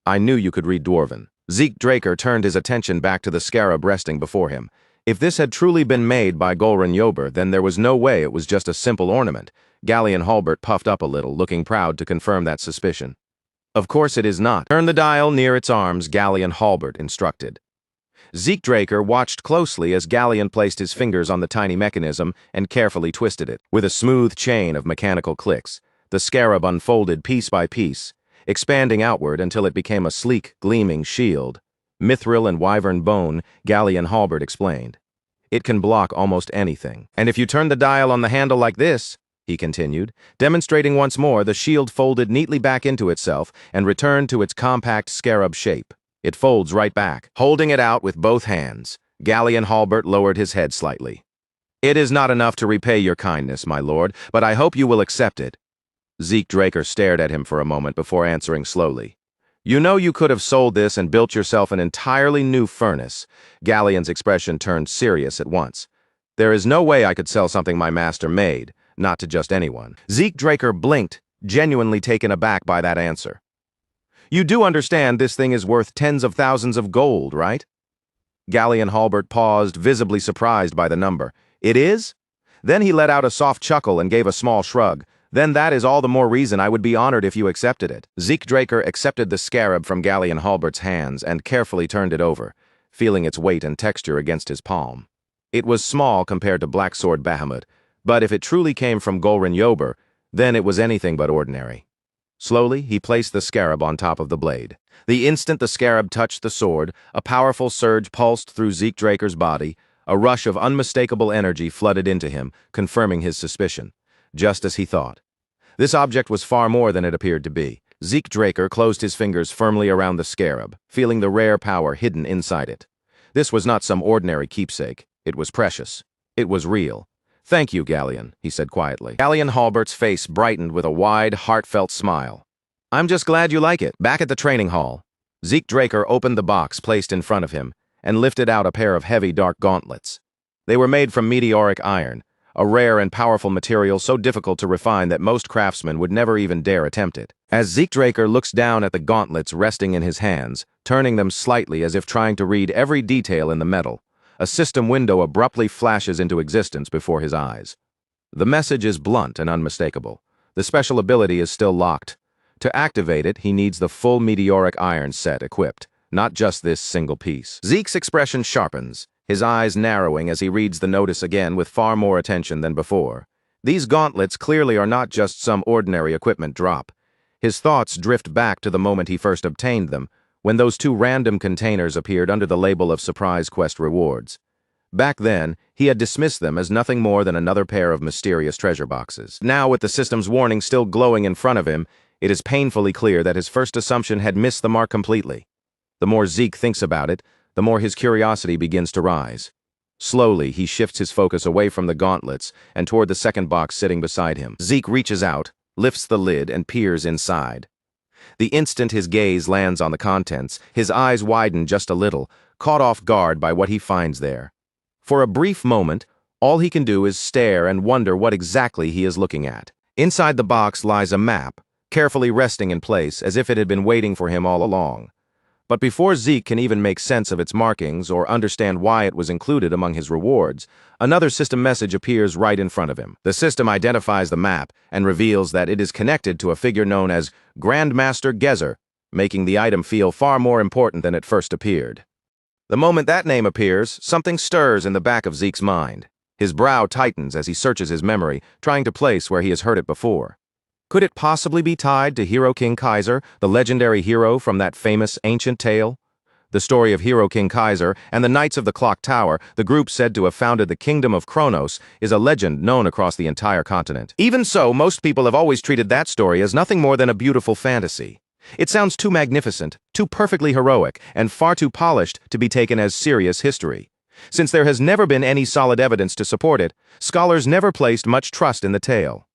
Speaker 1: "I knew you could read Dwarven." Zeke Draker turned his attention back to the scarab resting before him. If this had truly been made by Golrin Yober, then there was no way it was just a simple ornament. Gallion Halbert puffed up a little, looking proud to confirm that suspicion. "Of course it is not. Turn the dial near its arms," Gallion Halbert instructed. Zeke Draker watched closely as Gallion placed his fingers on the tiny mechanism and carefully twisted it. With a smooth chain of mechanical clicks, the scarab unfolded piece by piece, expanding outward until it became a sleek, gleaming shield. "Mithril and wyvern bone," Gallion Halbert explained. "It can block almost anything. And if you turn the dial on the handle like this," he continued, demonstrating once more, the shield folded neatly back into itself and returned to its compact scarab shape. "It folds right back." Holding it out with both hands, Gallion Halbert lowered his head slightly. "It is not enough to repay your kindness, my lord, but I hope you will accept it." Zeke Draker stared at him for a moment before answering slowly. "You know you could have sold this and built yourself an entirely new furnace." Gallion's expression turned serious at once. "There is no way I could sell something my master made, not to just anyone." Zeke Draker blinked, genuinely taken aback by that answer. "You do understand this thing is worth tens of thousands of gold, right?" Gallion Halbert paused, visibly surprised by the number. "It is?" Then he let out a soft chuckle and gave a small shrug. "Then that is all the more reason I would be honored if you accepted it." Zeke Draker accepted the scarab from Gallion Halbert's hands and carefully turned it over, feeling its weight and texture against his palm. It was small compared to Blacksword Bahamut, but if it truly came from Golrin Yober, then it was anything but ordinary. Slowly, he placed the scarab on top of the blade. The instant the scarab touched the sword, a powerful surge pulsed through Zeke Draker's body. A rush of unmistakable energy flooded into him, confirming his suspicion. Just as he thought. This object was far more than it appeared to be. Zeke Draker closed his fingers firmly around the scarab, feeling the rare power hidden inside it. This was not some ordinary keepsake. It was precious. It was real. "Thank you, Gallion," he said quietly. Gallion Halbert's face brightened with a wide, heartfelt smile. "I'm just glad you like it." Back at the training hall, Zeke Draker opened the box placed in front of him and lifted out a pair of heavy, dark gauntlets. They were made from meteoric iron, a rare and powerful material so difficult to refine that most craftsmen would never even dare attempt it. As Zeke Draker looks down at the gauntlets resting in his hands, turning them slightly as if trying to read every detail in the metal, a system window abruptly flashes into existence before his eyes. The message is blunt and unmistakable. The special ability is still locked. To activate it, he needs the full meteoric iron set equipped, not just this single piece. Zeke's expression sharpens, his eyes narrowing as he reads the notice again with far more attention than before. These gauntlets clearly are not just some ordinary equipment drop. His thoughts drift back to the moment he first obtained them, when those two random containers appeared under the label of Surprise Quest rewards. Back then, he had dismissed them as nothing more than another pair of mysterious treasure boxes. Now, with the system's warning still glowing in front of him, it is painfully clear that his first assumption had missed the mark completely. The more Zeke thinks about it, the more his curiosity begins to rise. Slowly, he shifts his focus away from the gauntlets and toward the second box sitting beside him. Zeke reaches out, lifts the lid, and peers inside. The instant his gaze lands on the contents, his eyes widen just a little, caught off guard by what he finds there. For a brief moment, all he can do is stare and wonder what exactly he is looking at. Inside the box lies a map, carefully resting in place as if it had been waiting for him all along. But before Zeke can even make sense of its markings or understand why it was included among his rewards, another system message appears right in front of him. The system identifies the map and reveals that it is connected to a figure known as Grandmaster Gezer, making the item feel far more important than it first appeared. The moment that name appears, something stirs in the back of Zeke's mind. His brow tightens as he searches his memory, trying to place where he has heard it before. Could it possibly be tied to Hero King Kaiser, the legendary hero from that famous ancient tale? The story of Hero King Kaiser and the Knights of the Clock Tower, the group said to have founded the Kingdom of Kronos, is a legend known across the entire continent. Even so, most people have always treated that story as nothing more than a beautiful fantasy. It sounds too magnificent, too perfectly heroic, and far too polished to be taken as serious history. Since there has never been any solid evidence to support it, scholars never placed much trust in the tale.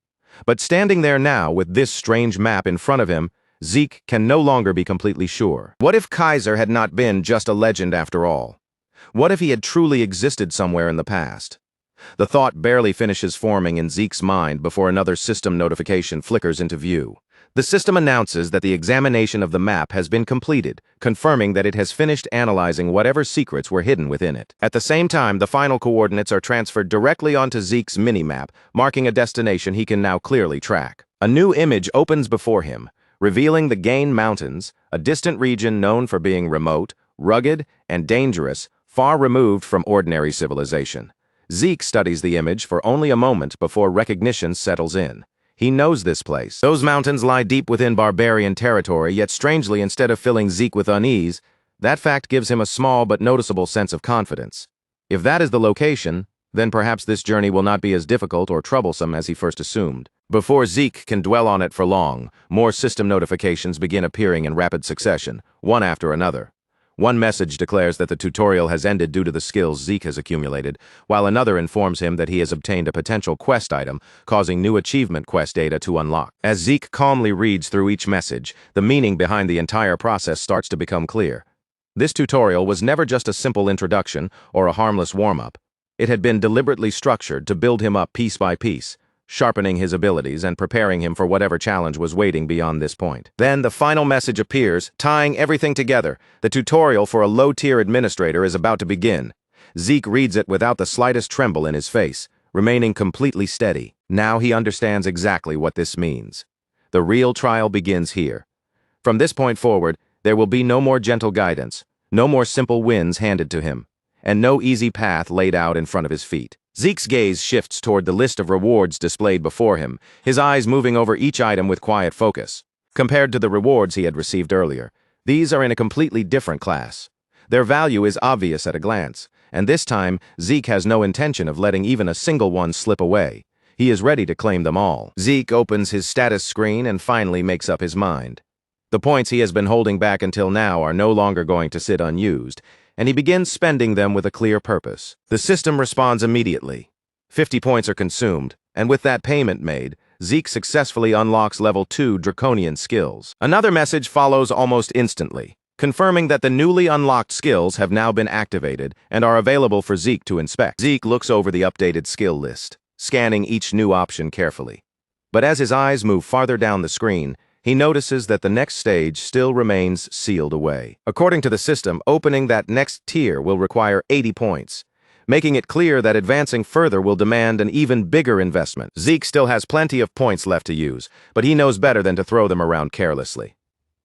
Speaker 1: But standing there now with this strange map in front of him, Zeke can no longer be completely sure. What if Kaiser had not been just a legend after all? What if he had truly existed somewhere in the past? The thought barely finishes forming in Zeke's mind before another system notification flickers into view. The system announces that the examination of the map has been completed, confirming that it has finished analyzing whatever secrets were hidden within it. At the same time, the final coordinates are transferred directly onto Zeke's mini-map, marking a destination he can now clearly track. A new image opens before him, revealing the Gain Mountains, a distant region known for being remote, rugged, and dangerous, far removed from ordinary civilization. Zeke studies the image for only a moment before recognition settles in. He knows this place. Those mountains lie deep within barbarian territory, yet strangely, instead of filling Zeke with unease, that fact gives him a small but noticeable sense of confidence. If that is the location, then perhaps this journey will not be as difficult or troublesome as he first assumed. Before Zeke can dwell on it for long, more system notifications begin appearing in rapid succession, one after another. One message declares that the tutorial has ended due to the skills Zeke has accumulated, while another informs him that he has obtained a potential quest item, causing new achievement quest data to unlock. As Zeke calmly reads through each message, the meaning behind the entire process starts to become clear. This tutorial was never just a simple introduction or a harmless warm-up. It had been deliberately structured to build him up piece by piece, sharpening his abilities and preparing him for whatever challenge was waiting beyond this point. Then the final message appears, tying everything together. The tutorial for a low-tier administrator is about to begin. Zeke reads it without the slightest tremble in his face, remaining completely steady. Now he understands exactly what this means. The real trial begins here. From this point forward, there will be no more gentle guidance, no more simple wins handed to him, and no easy path laid out in front of his feet. Zeke's gaze shifts toward the list of rewards displayed before him, his eyes moving over each item with quiet focus. Compared to the rewards he had received earlier, these are in a completely different class. Their value is obvious at a glance, and this time, Zeke has no intention of letting even a single one slip away. He is ready to claim them all. Zeke opens his status screen and finally makes up his mind. The points he has been holding back until now are no longer going to sit unused, and he begins spending them with a clear purpose. The system responds immediately. 50 points are consumed, and with that payment made, Zeke successfully unlocks level 2 draconian skills. Another message follows almost instantly, confirming that the newly unlocked skills have now been activated and are available for Zeke to inspect. Zeke looks over the updated skill list, scanning each new option carefully. But as his eyes move farther down the screen, he notices that the next stage still remains sealed away. According to the system, opening that next tier will require 80 points, making it clear that advancing further will demand an even bigger investment. Zeke still has plenty of points left to use, but he knows better than to throw them around carelessly.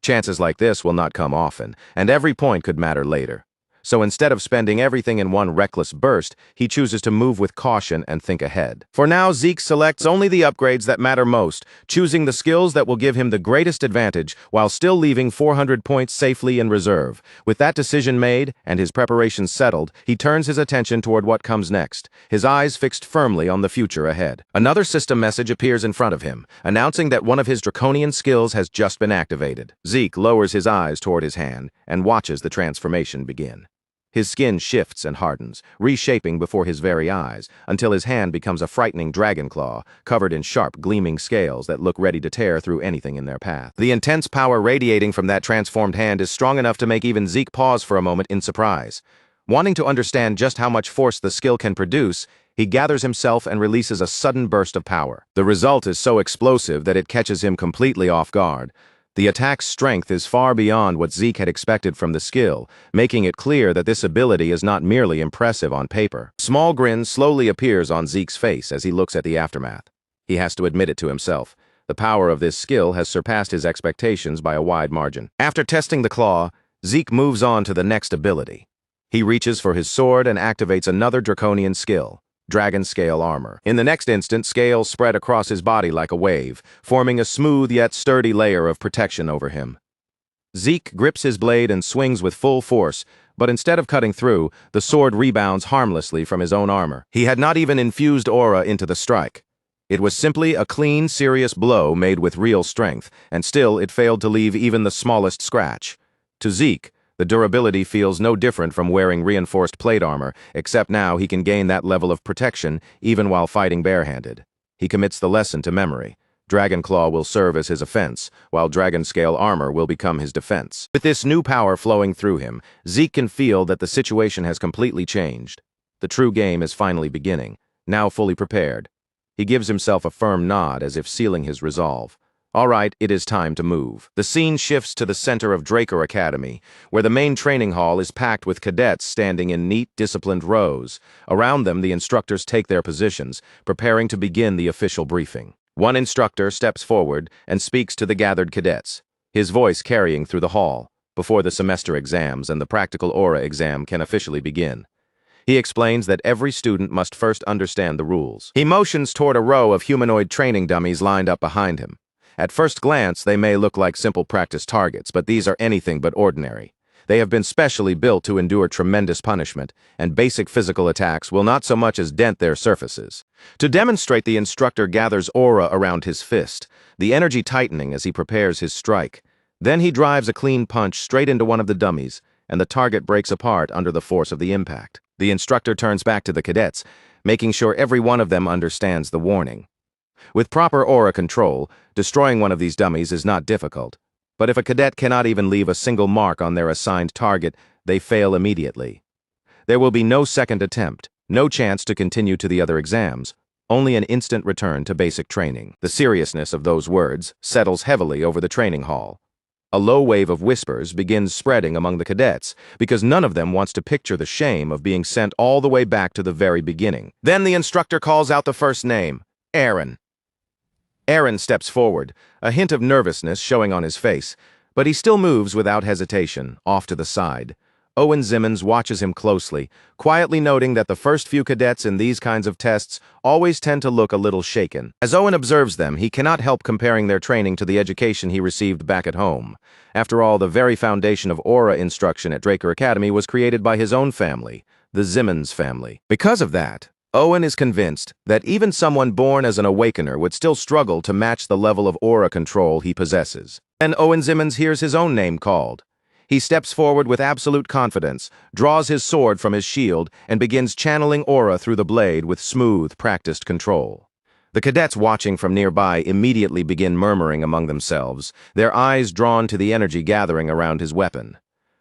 Speaker 1: Chances like this will not come often, and every point could matter later. So instead of spending everything in one reckless burst, he chooses to move with caution and think ahead. For now, Zeke selects only the upgrades that matter most, choosing the skills that will give him the greatest advantage while still leaving 400 points safely in reserve. With that decision made and his preparations settled, he turns his attention toward what comes next, his eyes fixed firmly on the future ahead. Another system message appears in front of him, announcing that one of his draconian skills has just been activated. Zeke lowers his eyes toward his hand and watches the transformation begin. His skin shifts and hardens, reshaping before his very eyes, until his hand becomes a frightening dragon claw, covered in sharp, gleaming scales that look ready to tear through anything in their path. The intense power radiating from that transformed hand is strong enough to make even Zeke pause for a moment in surprise. Wanting to understand just how much force the skill can produce, he gathers himself and releases a sudden burst of power. The result is so explosive that it catches him completely off guard. The attack's strength is far beyond what Zeke had expected from the skill, making it clear that this ability is not merely impressive on paper. A small grin slowly appears on Zeke's face as he looks at the aftermath. He has to admit it to himself. The power of this skill has surpassed his expectations by a wide margin. After testing the claw, Zeke moves on to the next ability. He reaches for his sword and activates another draconian skill, Dragon Scale Armor. In the next instant, scales spread across his body like a wave, forming a smooth yet sturdy layer of protection over him. Zeke grips his blade and swings with full force, but instead of cutting through, the sword rebounds harmlessly from his own armor. He had not even infused aura into the strike. It was simply a clean, serious blow made with real strength, and still it failed to leave even the smallest scratch. To Zeke, the durability feels no different from wearing reinforced plate armor, except now he can gain that level of protection even while fighting barehanded. He commits the lesson to memory. Dragon Claw will serve as his offense, while Dragon Scale armor will become his defense. With this new power flowing through him, Zeke can feel that the situation has completely changed. The true game is finally beginning, now fully prepared. He gives himself a firm nod as if sealing his resolve. All right, it is time to move. The scene shifts to the center of Draker Academy, where the main training hall is packed with cadets standing in neat, disciplined rows. Around them, the instructors take their positions, preparing to begin the official briefing. One instructor steps forward and speaks to the gathered cadets, his voice carrying through the hall, before the semester exams and the practical aura exam can officially begin. He explains that every student must first understand the rules. He motions toward a row of humanoid training dummies lined up behind him. At first glance, they may look like simple practice targets, but these are anything but ordinary. They have been specially built to endure tremendous punishment, and basic physical attacks will not so much as dent their surfaces. To demonstrate, the instructor gathers aura around his fist, the energy tightening as he prepares his strike. Then he drives a clean punch straight into one of the dummies, and the target breaks apart under the force of the impact. The instructor turns back to the cadets, making sure every one of them understands the warning. With proper aura control, destroying one of these dummies is not difficult. But if a cadet cannot even leave a single mark on their assigned target, they fail immediately. There will be no second attempt, no chance to continue to the other exams, only an instant return to basic training. The seriousness of those words settles heavily over the training hall. A low wave of whispers begins spreading among the cadets, because none of them wants to picture the shame of being sent all the way back to the very beginning. Then the instructor calls out the first name, Aaron. Aaron steps forward, a hint of nervousness showing on his face, but he still moves without hesitation, off to the side. Owen Zimmons watches him closely, quietly noting that the first few cadets in these kinds of tests always tend to look a little shaken. As Owen observes them, he cannot help comparing their training to the education he received back at home. After all, the very foundation of aura instruction at Draker Academy was created by his own family, the Zimmons family. Because of that, Owen is convinced that even someone born as an awakener would still struggle to match the level of aura control he possesses. And Owen Zimmons hears his own name called. He steps forward with absolute confidence, draws his sword from his shield, and begins channeling aura through the blade with smooth, practiced control. The cadets watching from nearby immediately begin murmuring among themselves, their eyes drawn to the energy gathering around his weapon.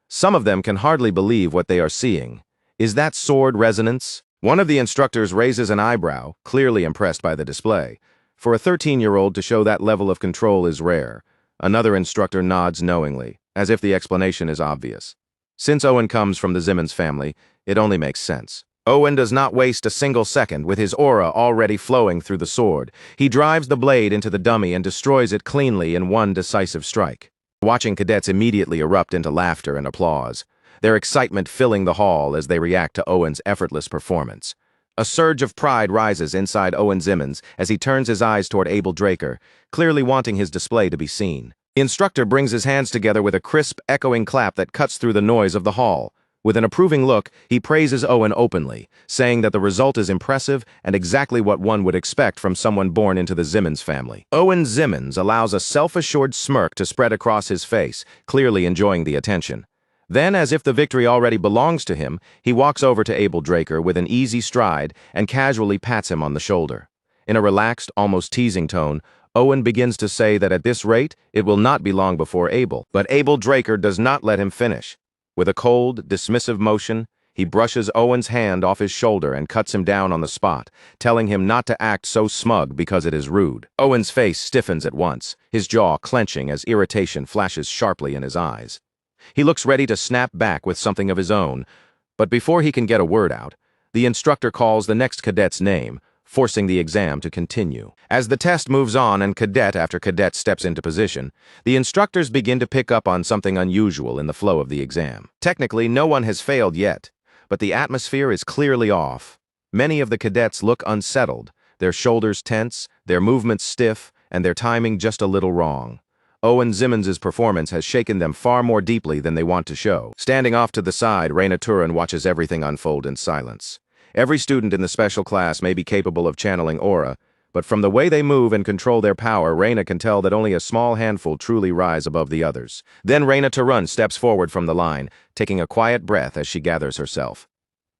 Speaker 1: Some of them can hardly believe what they are seeing. Is that sword resonance? One of the instructors raises an eyebrow, clearly impressed by the display. For a 13-year-old to show that level of control is rare. Another instructor nods knowingly, as if the explanation is obvious. Since Owen comes from the Zimmons family, it only makes sense. Owen does not waste a single second, with his aura already flowing through the sword. He drives the blade into the dummy and destroys it cleanly in one decisive strike. Watching cadets immediately erupt into laughter and applause, their excitement filling the hall as they react to Owen's effortless performance. A surge of pride rises inside Owen Zimmons as he turns his eyes toward Abel Draker, clearly wanting his display to be seen. The instructor brings his hands together with a crisp, echoing clap that cuts through the noise of the hall. With an approving look, he praises Owen openly, saying that the result is impressive and exactly what one would expect from someone born into the Zimmons family. Owen Zimmons allows a self-assured smirk to spread across his face, clearly enjoying the attention. Then, as if the victory already belongs to him, he walks over to Abel Draker with an easy stride and casually pats him on the shoulder. In a relaxed, almost teasing tone, Owen begins to say that at this rate, it will not be long before Abel. But Abel Draker does not let him finish. With a cold, dismissive motion, he brushes Owen's hand off his shoulder and cuts him down on the spot, telling him not to act so smug because it is rude. Owen's face stiffens at once, his jaw clenching as irritation flashes sharply in his eyes. He looks ready to snap back with something of his own, but before he can get a word out, the instructor calls the next cadet's name, forcing the exam to continue. As the test moves on and cadet after cadet steps into position, the instructors begin to pick up on something unusual in the flow of the exam. Technically, no one has failed yet, but the atmosphere is clearly off. Many of the cadets look unsettled, their shoulders tense, their movements stiff, and their timing just a little wrong. Owen Zimmons' performance has shaken them far more deeply than they want to show. Standing off to the side, Raina Turin watches everything unfold in silence. Every student in the special class may be capable of channeling aura, But from the way they move and control their power, Reina can tell that only a small handful truly rise above the others. Then Reina Tarun steps forward from the line, taking a quiet breath as she gathers herself.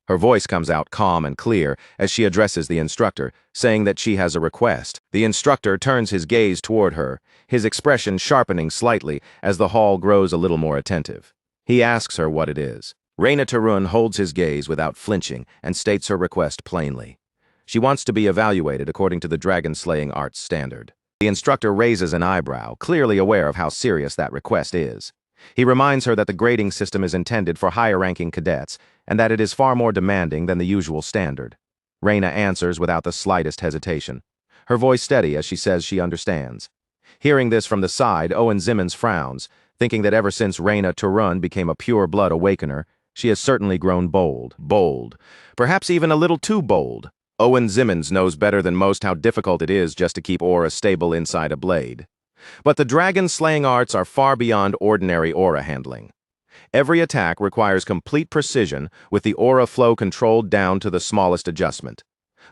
Speaker 1: Her voice comes out calm and clear as she addresses the instructor, saying that she has a request. The instructor turns his gaze toward her, his expression sharpening slightly as the hall grows a little more attentive. He asks her what it is. Reina Tarun holds his gaze without flinching and states her request plainly. She wants to be evaluated according to the dragon-slaying arts standard. The instructor raises an eyebrow, clearly aware of how serious that request is. He reminds her that the grading system is intended for higher-ranking cadets and that it is far more demanding than the usual standard. Reina answers without the slightest hesitation, her voice steady as she says she understands. Hearing this from the side, Owen Zimmons frowns, thinking that ever since Reina Tarun became a pure-blood awakener, she has certainly grown bold, perhaps even a little too bold. Owen Zimmons knows better than most how difficult it is just to keep aura stable inside a blade. But the dragon-slaying arts are far beyond ordinary aura handling. Every attack requires complete precision with the aura flow controlled down to the smallest adjustment.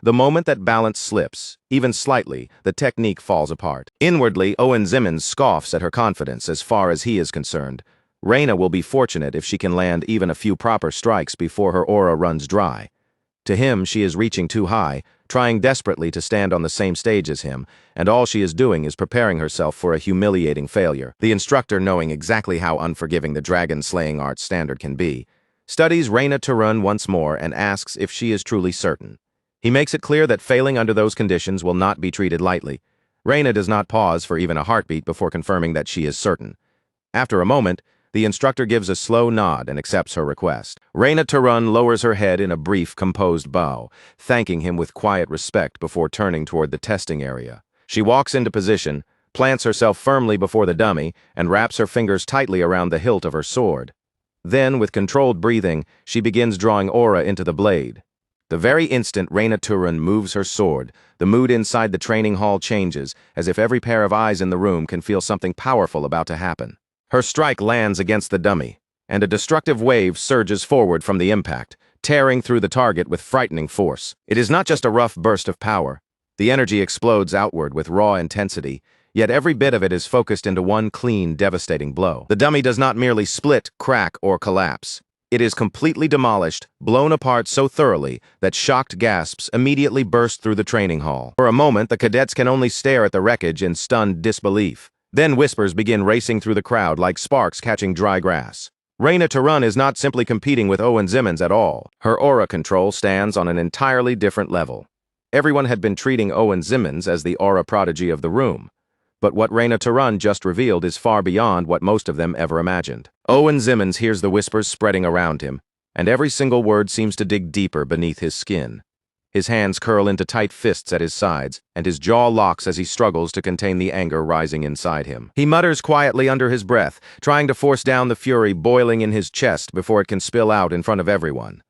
Speaker 1: The moment that balance slips, even slightly, the technique falls apart. Inwardly, Owen Zimmons scoffs at her confidence as far as he is concerned. Reina will be fortunate if she can land even a few proper strikes before her aura runs dry. To him, she is reaching too high, trying desperately to stand on the same stage as him, and all she is doing is preparing herself for a humiliating failure. The instructor, knowing exactly how unforgiving the dragon-slaying arts standard can be, studies Reina Tarun once more and asks if she is truly certain. He makes it clear that failing under those conditions will not be treated lightly. Reina does not pause for even a heartbeat before confirming that she is certain. After a moment, the instructor gives a slow nod and accepts her request. Reina Tarun lowers her head in a brief, composed bow, thanking him with quiet respect before turning toward the testing area. She walks into position, plants herself firmly before the dummy, and wraps her fingers tightly around the hilt of her sword. Then, with controlled breathing, she begins drawing aura into the blade. The very instant Reina Tarun moves her sword, the mood inside the training hall changes, as if every pair of eyes in the room can feel something powerful about to happen. Her strike lands against the dummy, and a destructive wave surges forward from the impact, tearing through the target with frightening force. It is not just a rough burst of power. The energy explodes outward with raw intensity, yet every bit of it is focused into one clean, devastating blow. The dummy does not merely split, crack, or collapse. It is completely demolished, blown apart so thoroughly that shocked gasps immediately burst through the training hall. For a moment, the cadets can only stare at the wreckage in stunned disbelief. Then whispers begin racing through the crowd like sparks catching dry grass. Reina Tarun is not simply competing with Owen Zimmons at all. Her aura control stands on an entirely different level. Everyone had been treating Owen Zimmons as the aura prodigy of the room. But what Reina Tarun just revealed is far beyond what most of them ever imagined. Owen Zimmons hears the whispers spreading around him, and every single word seems to dig deeper beneath his skin. His hands curl into tight fists at his sides, and his jaw locks as he struggles to contain the anger rising inside him. He mutters quietly under his breath, trying to force down the fury boiling in his chest before it can spill out in front of everyone.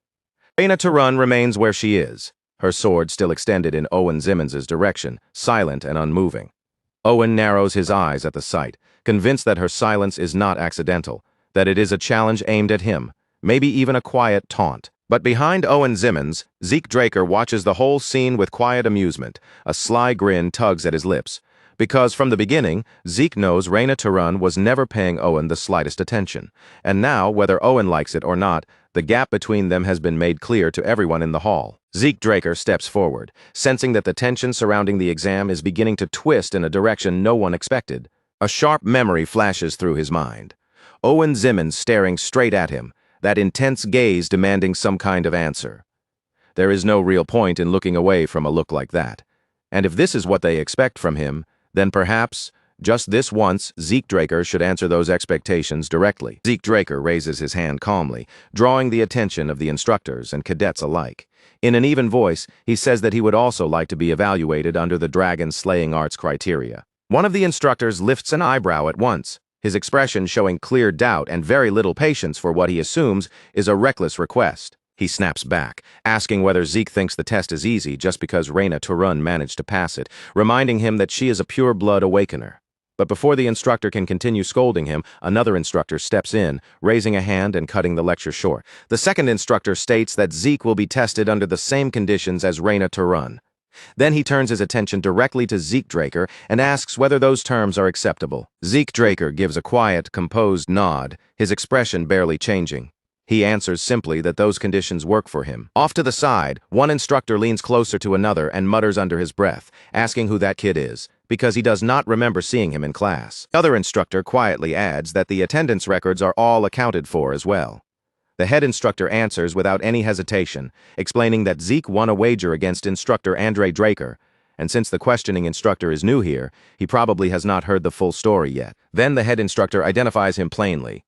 Speaker 1: Reina Tarun remains where she is, her sword still extended in Owen Zimmons' direction, silent and unmoving. Owen narrows his eyes at the sight, convinced that her silence is not accidental, that it is a challenge aimed at him, maybe even a quiet taunt. But behind Owen Zimmons, Zeke Draker watches the whole scene with quiet amusement. A sly grin tugs at his lips. Because from the beginning, Zeke knows Reina Tarun was never paying Owen the slightest attention. And now, whether Owen likes it or not, the gap between them has been made clear to everyone in the hall. Zeke Draker steps forward, sensing that the tension surrounding the exam is beginning to twist in a direction no one expected. A sharp memory flashes through his mind. Owen Zimmons staring straight at him, that intense gaze demanding some kind of answer. There is no real point in looking away from a look like that. And if this is what they expect from him, then perhaps, just this once, Zeke Draker should answer those expectations directly. Zeke Draker raises his hand calmly, drawing the attention of the instructors and cadets alike. In an even voice, he says that he would also like to be evaluated under the dragon-slaying arts criteria. One of the instructors lifts an eyebrow at once, his expression showing clear doubt and very little patience for what he assumes is a reckless request. He snaps back, asking whether Zeke thinks the test is easy just because Reina Tarun managed to pass it, reminding him that she is a pure-blood awakener. But before the instructor can continue scolding him, another instructor steps in, raising a hand and cutting the lecture short. The second instructor states that Zeke will be tested under the same conditions as Reina Tarun. Then he turns his attention directly to Zeke Draker and asks whether those terms are acceptable. Zeke Draker gives a quiet, composed nod, his expression barely changing. He answers simply that those conditions work for him. Off to the side, one instructor leans closer to another and mutters under his breath, asking who that kid is, because he does not remember seeing him in class. The other instructor quietly adds that the attendance records are all accounted for as well. The head instructor answers without any hesitation, explaining that Zeke won a wager against instructor Andre Draker, and since the questioning instructor is new here, he probably has not heard the full story yet. Then the head instructor identifies him plainly.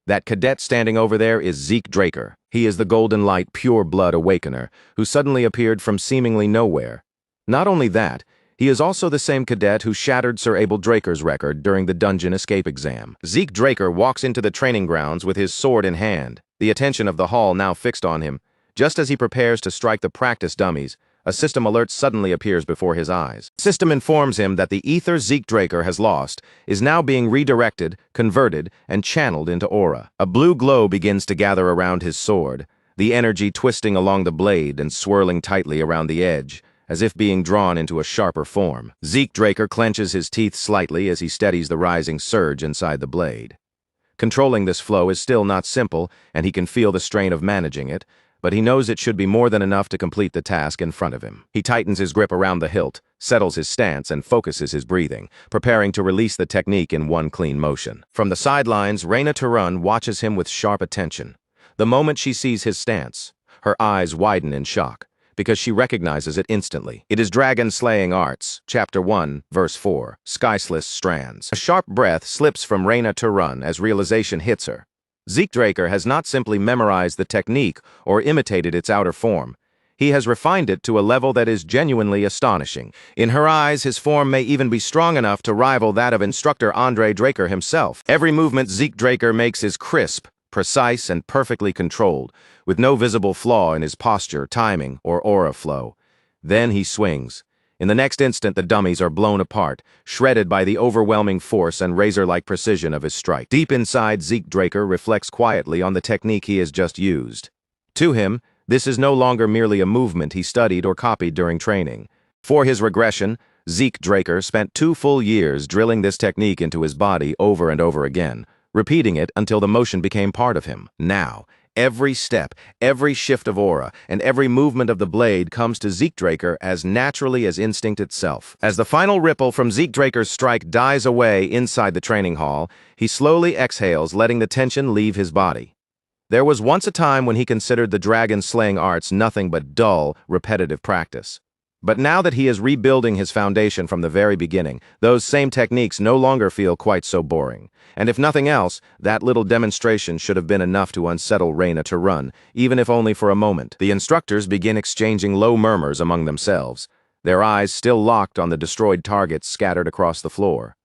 Speaker 1: That cadet standing over there is Zeke Draker. He is the Golden Light Pure Blood Awakener, who suddenly appeared from seemingly nowhere. Not only that, he is also the same cadet who shattered Sir Abel Draker's record during the dungeon escape exam. Zeke Draker walks into the training grounds with his sword in hand, the attention of the hall now fixed on him. Just as he prepares to strike the practice dummies, a system alert suddenly appears before his eyes. The system informs him that the ether Zeke Draker has lost is now being redirected, converted, and channeled into aura. A blue glow begins to gather around his sword, the energy twisting along the blade and swirling tightly around the edge, as if being drawn into a sharper form. Zeke Draker clenches his teeth slightly as he steadies the rising surge inside the blade. Controlling this flow is still not simple, and he can feel the strain of managing it, but he knows it should be more than enough to complete the task in front of him. He tightens his grip around the hilt, settles his stance, and focuses his breathing, preparing to release the technique in one clean motion. From the sidelines, Reyna Turun watches him with sharp attention. The moment she sees his stance, her eyes widen in shock, because she recognizes it instantly. It is Dragon Slaying Arts, Chapter 1, Verse 4, Skysliss Strands. A sharp breath slips from Reyna Turun as realization hits her. Zeke Draker has not simply memorized the technique or imitated its outer form. He has refined it to a level that is genuinely astonishing. In her eyes, his form may even be strong enough to rival that of instructor Andre Draker himself. Every movement Zeke Draker makes is crisp, precise, and perfectly controlled, with no visible flaw in his posture, timing, or aura flow. Then he swings. In the next instant, the dummies are blown apart, shredded by the overwhelming force and razor-like precision of his strike. Deep inside, Zeke Draker reflects quietly on the technique he has just used. To him, this is no longer merely a movement he studied or copied during training. For his regression, Zeke Draker spent 2 full years drilling this technique into his body over and over again, repeating it until the motion became part of him. Now, every step, every shift of aura, and every movement of the blade comes to Zeke Draker as naturally as instinct itself. As the final ripple from Zeke Draker's strike dies away inside the training hall, he slowly exhales, letting the tension leave his body. There was once a time when he considered the dragon-slaying arts nothing but dull, repetitive practice. But now that he is rebuilding his foundation from the very beginning, those same techniques no longer feel quite so boring. And if nothing else, that little demonstration should have been enough to unsettle Reyna Turun, even if only for a moment. The instructors begin exchanging low murmurs among themselves, their eyes still locked on the destroyed targets scattered across the floor.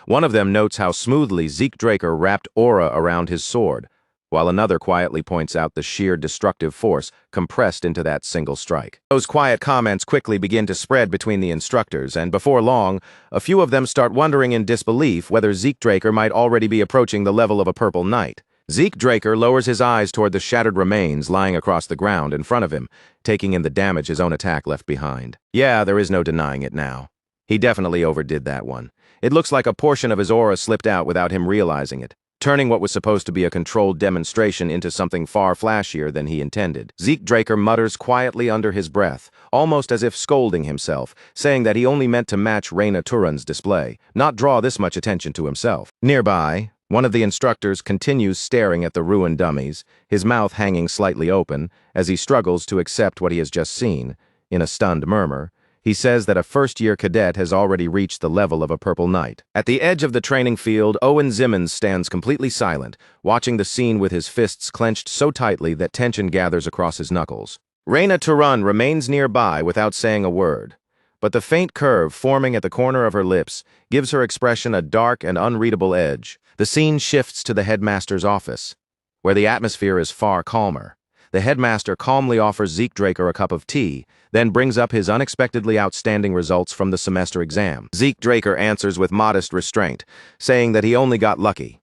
Speaker 1: One of them notes how smoothly Zeke Draker wrapped aura around his sword, while another quietly points out the sheer destructive force compressed into that single strike. Those quiet comments quickly begin to spread between the instructors, and before long, a few of them start wondering in disbelief whether Zeke Draker might already be approaching the level of a purple knight. Zeke Draker lowers his eyes toward the shattered remains lying across the ground in front of him, taking in the damage his own attack left behind. Yeah, there is no denying it now. He definitely overdid that one. It looks like a portion of his aura slipped out without him realizing it, turning what was supposed to be a controlled demonstration into something far flashier than he intended. Zeke Draker mutters quietly under his breath, almost as if scolding himself, saying that he only meant to match Reyna Turun's display, not draw this much attention to himself. Nearby, one of the instructors continues staring at the ruined dummies, his mouth hanging slightly open, as he struggles to accept what he has just seen. In a stunned murmur, he says that a first-year cadet has already reached the level of a purple knight. At the edge of the training field, Owen Zimmons stands completely silent, watching the scene with his fists clenched so tightly that tension gathers across his knuckles. Reyna Turun remains nearby without saying a word, but the faint curve forming at the corner of her lips gives her expression a dark and unreadable edge. The scene shifts to the headmaster's office, where the atmosphere is far calmer. The headmaster calmly offers Zeke Draker a cup of tea, then brings up his unexpectedly outstanding results from the semester exam. Zeke Draker answers with modest restraint, saying that he only got lucky.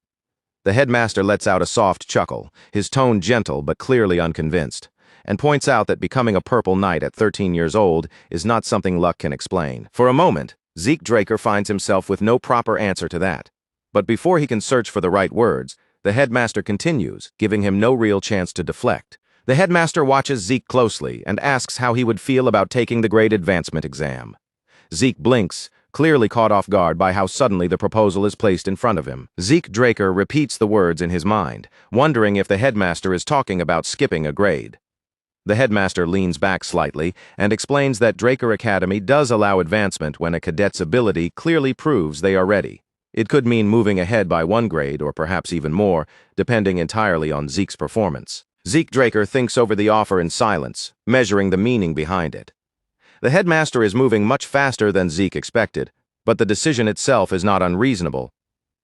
Speaker 1: The headmaster lets out a soft chuckle, his tone gentle but clearly unconvinced. and points out that becoming a purple knight at 13 years old is not something luck can explain. For a moment, Zeke Draker finds himself with no proper answer to that. But before he can search for the right words, the headmaster continues, giving him no real chance to deflect. The headmaster watches Zeke closely and asks how he would feel about taking the grade advancement exam. Zeke blinks, clearly caught off guard by how suddenly the proposal is placed in front of him. Zeke Draker repeats the words in his mind, wondering if the headmaster is talking about skipping a grade. The headmaster leans back slightly and explains that Draker Academy does allow advancement when a cadet's ability clearly proves they are ready. It could mean moving ahead by one grade or perhaps even more, depending entirely on Zeke's performance. Zeke Draker thinks over the offer in silence, measuring the meaning behind it. The headmaster is moving much faster than Zeke expected, but the decision itself is not unreasonable.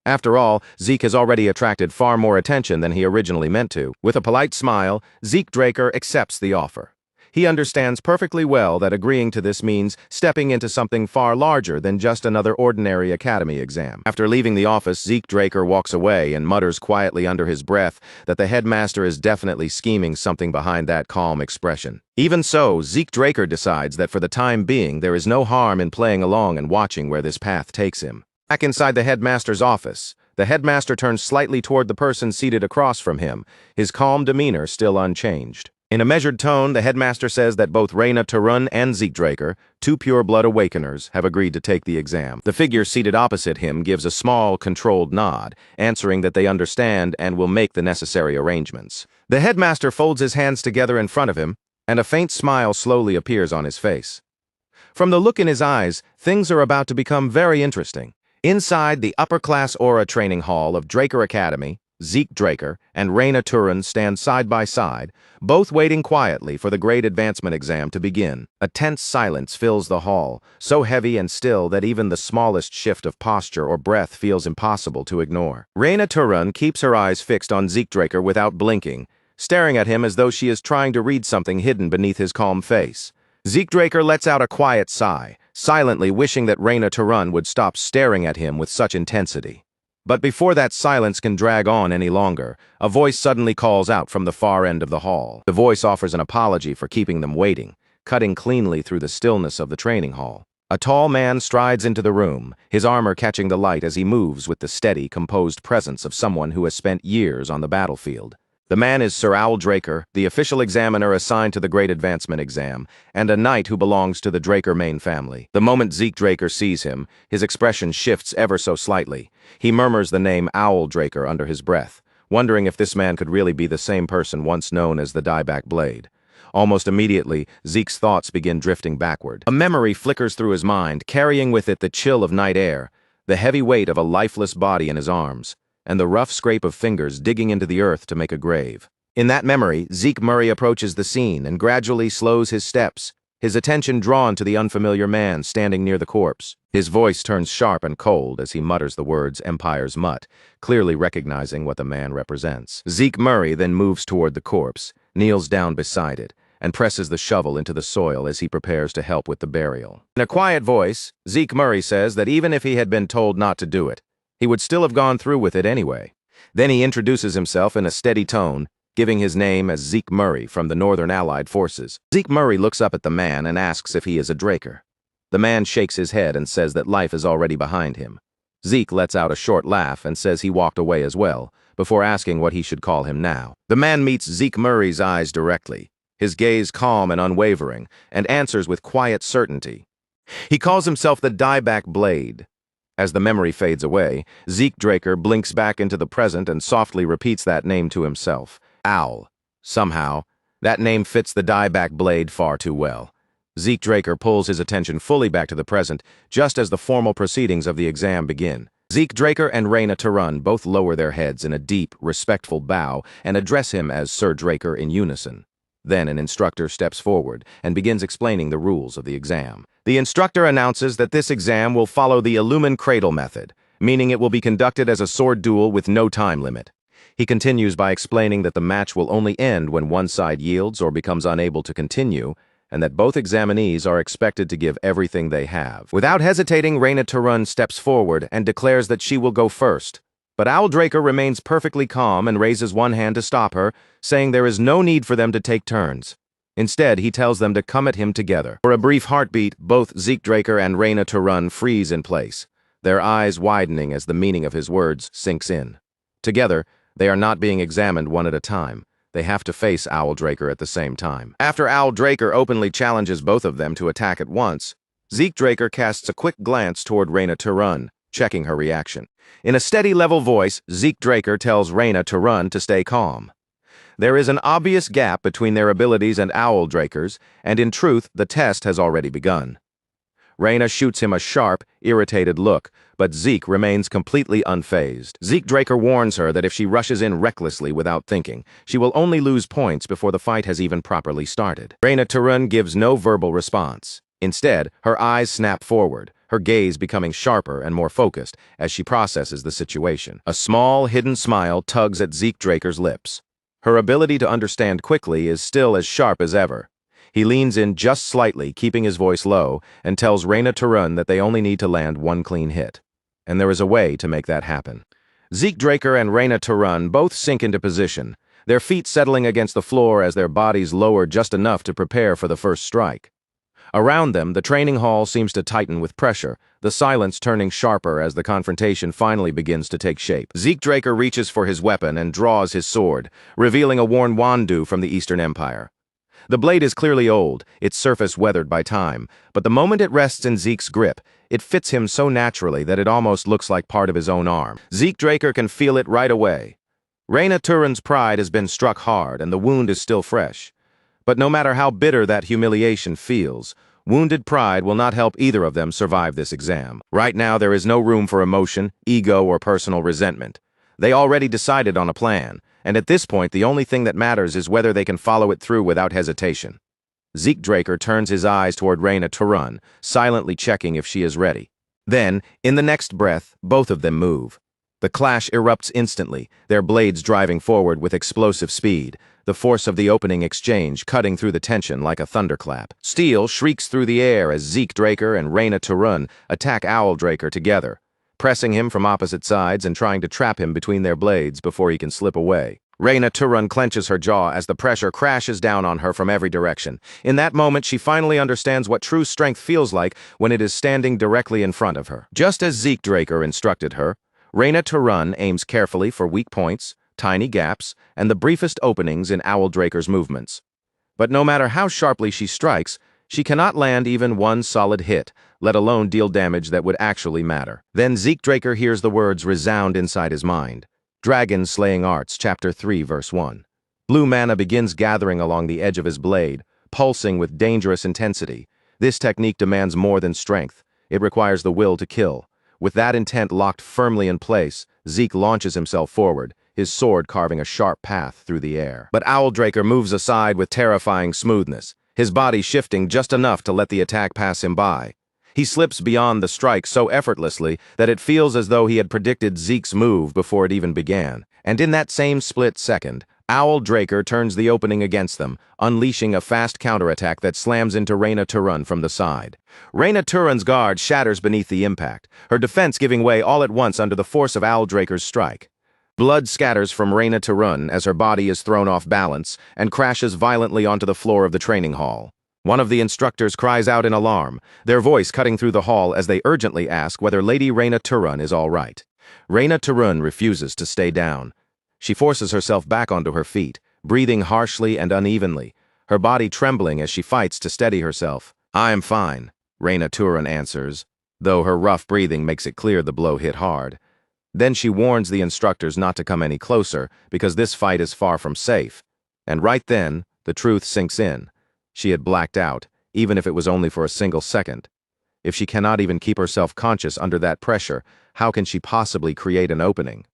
Speaker 1: After all, Zeke has already attracted far more attention than he originally meant to. With a polite smile, Zeke Draker accepts the offer. He understands perfectly well that agreeing to this means stepping into something far larger than just another ordinary academy exam. After leaving the office, Zeke Draker walks away and mutters quietly under his breath that the headmaster is definitely scheming something behind that calm expression. Even so, Zeke Draker decides that for the time being there is no harm in playing along and watching where this path takes him. Back inside the headmaster's office, the headmaster turns slightly toward the person seated across from him, his calm demeanor still unchanged. In a measured tone, the headmaster says that both Raina Tarun and Zeke Draker, two pure-blood awakeners, have agreed to take the exam. The figure seated opposite him gives a small, controlled nod, answering that they understand and will make the necessary arrangements. The headmaster folds his hands together in front of him, and a faint smile slowly appears on his face. From the look in his eyes, things are about to become very interesting. Inside the upper-class aura training hall of Draker Academy, Zeke Draker and Raina Tarun stand side by side, both waiting quietly for the grade advancement exam to begin. A tense silence fills the hall, so heavy and still that even the smallest shift of posture or breath feels impossible to ignore. Raina Tarun keeps her eyes fixed on Zeke Draker without blinking, staring at him as though she is trying to read something hidden beneath his calm face. Zeke Draker lets out a quiet sigh, silently wishing that Raina Tarun would stop staring at him with such intensity. But before that silence can drag on any longer, a voice suddenly calls out from the far end of the hall. The voice offers an apology for keeping them waiting, cutting cleanly through the stillness of the training hall. A tall man strides into the room, his armor catching the light as he moves with the steady, composed presence of someone who has spent years on the battlefield. The man is Sir Owl Draker, the official examiner assigned to the Great Advancement exam, and a knight who belongs to the Draker main family. The moment Zeke Draker sees him, his expression shifts ever so slightly. He murmurs the name Owl Draker under his breath, wondering if this man could really be the same person once known as the Dieback Blade. Almost immediately, Zeke's thoughts begin drifting backward. A memory flickers through his mind, carrying with it the chill of night air, the heavy weight of a lifeless body in his arms, and the rough scrape of fingers digging into the earth to make a grave. In that memory, Zeke Murray approaches the scene and gradually slows his steps, his attention drawn to the unfamiliar man standing near the corpse. His voice turns sharp and cold as he mutters the words Empire's Mutt, clearly recognizing what the man represents. Zeke Murray then moves toward the corpse, kneels down beside it, and presses the shovel into the soil as he prepares to help with the burial. In a quiet voice, Zeke Murray says that even if he had been told not to do it, he would still have gone through with it anyway. Then he introduces himself in a steady tone, giving his name as Zeke Murray from the Northern Allied Forces. Zeke Murray looks up at the man and asks if he is a Draker. The man shakes his head and says that life is already behind him. Zeke lets out a short laugh and says he walked away as well, before asking what he should call him now. The man meets Zeke Murray's eyes directly, his gaze calm and unwavering, and answers with quiet certainty. He calls himself the Dieback Blade. As the memory fades away, Zeke Draker blinks back into the present and softly repeats that name to himself. Owl. Somehow, that name fits the Dieback Blade far too well. Zeke Draker pulls his attention fully back to the present, just as the formal proceedings of the exam begin. Zeke Draker and Raina Tarun both lower their heads in a deep, respectful bow and address him as Sir Draker in unison. Then an instructor steps forward and begins explaining the rules of the exam. The instructor announces that this exam will follow the Illumin Cradle method, meaning it will be conducted as a sword duel with no time limit. He continues by explaining that the match will only end when one side yields or becomes unable to continue, and that both examinees are expected to give everything they have. Without hesitating, Raina Tarun steps forward and declares that she will go first. But Owl Draker remains perfectly calm and raises one hand to stop her, saying there is no need for them to take turns. Instead, he tells them to come at him together. For a brief heartbeat, both Zeke Draker and Reyna Turun freeze in place, their eyes widening as the meaning of his words sinks in. Together, they are not being examined one at a time. They have to face Owl Draker at the same time. After Owl Draker openly challenges both of them to attack at once, Zeke Draker casts a quick glance toward Reyna Turun, checking her reaction. In a steady level voice, Zeke Draker tells Reyna Turun to stay calm. There is an obvious gap between their abilities and Owl Draker's, and in truth, the test has already begun. Reyna shoots him a sharp, irritated look, but Zeke remains completely unfazed. Zeke Draker warns her that if she rushes in recklessly without thinking, she will only lose points before the fight has even properly started. Reyna Turun gives no verbal response. Instead, her eyes snap forward, her gaze becoming sharper and more focused as she processes the situation. A small, hidden smile tugs at Zeke Draker's lips. Her ability to understand quickly is still as sharp as ever. He leans in just slightly, keeping his voice low, and tells Reyna Turun that they only need to land one clean hit. And there is a way to make that happen. Zeke Draker and Reyna Turun both sink into position, their feet settling against the floor as their bodies lower just enough to prepare for the first strike. Around them, the training hall seems to tighten with pressure, the silence turning sharper as the confrontation finally begins to take shape. Zeke Draker reaches for his weapon and draws his sword, revealing a worn wandu from the Eastern Empire. The blade is clearly old, its surface weathered by time, but the moment it rests in Zeke's grip, it fits him so naturally that it almost looks like part of his own arm. Zeke Draker can feel it right away. Reyna Turun's pride has been struck hard and the wound is still fresh. But no matter how bitter that humiliation feels, wounded pride will not help either of them survive this exam. Right now, there is no room for emotion, ego, or personal resentment. They already decided on a plan, and at this point, the only thing that matters is whether they can follow it through without hesitation. Zeke Draker turns his eyes toward Reyna Turun, silently checking if she is ready. Then, in the next breath, both of them move. The clash erupts instantly, their blades driving forward with explosive speed, the force of the opening exchange cutting through the tension like a thunderclap. Steel shrieks through the air as Zeke Draker and Reyna Turun attack Owl Draker together, pressing him from opposite sides and trying to trap him between their blades before he can slip away. Reyna Turun clenches her jaw as the pressure crashes down on her from every direction. In that moment, she finally understands what true strength feels like when it is standing directly in front of her. Just as Zeke Draker instructed her, Reyna Turun aims carefully for weak points, tiny gaps, and the briefest openings in Owl Draker's movements. But no matter how sharply she strikes, she cannot land even one solid hit, let alone deal damage that would actually matter. Then Zeke Draker hears the words resound inside his mind. Dragon Slaying Arts, Chapter 3, Verse 1. Blue mana begins gathering along the edge of his blade, pulsing with dangerous intensity. This technique demands more than strength. It requires the will to kill. With that intent locked firmly in place, Zeke launches himself forward, his sword carving a sharp path through the air. But Owl Draker moves aside with terrifying smoothness, his body shifting just enough to let the attack pass him by. He slips beyond the strike so effortlessly that it feels as though he had predicted Zeke's move before it even began. And in that same split second, Owl Draker turns the opening against them, unleashing a fast counterattack that slams into Reyna Turun from the side. Reyna Turun's guard shatters beneath the impact, her defense giving way all at once under the force of Owl Draker's strike. Blood scatters from Reyna Turun as her body is thrown off balance and crashes violently onto the floor of the training hall. One of the instructors cries out in alarm, their voice cutting through the hall as they urgently ask whether Lady Reyna Turun is all right. Reyna Turun refuses to stay down. She forces herself back onto her feet, breathing harshly and unevenly, her body trembling as she fights to steady herself. "I am fine," Reyna Turun answers, though her rough breathing makes it clear the blow hit hard. Then she warns the instructors not to come any closer because this fight is far from safe. And right then, the truth sinks in. She had blacked out, even if it was only for a single second. If she cannot even keep herself conscious under that pressure, how can she possibly create an opening?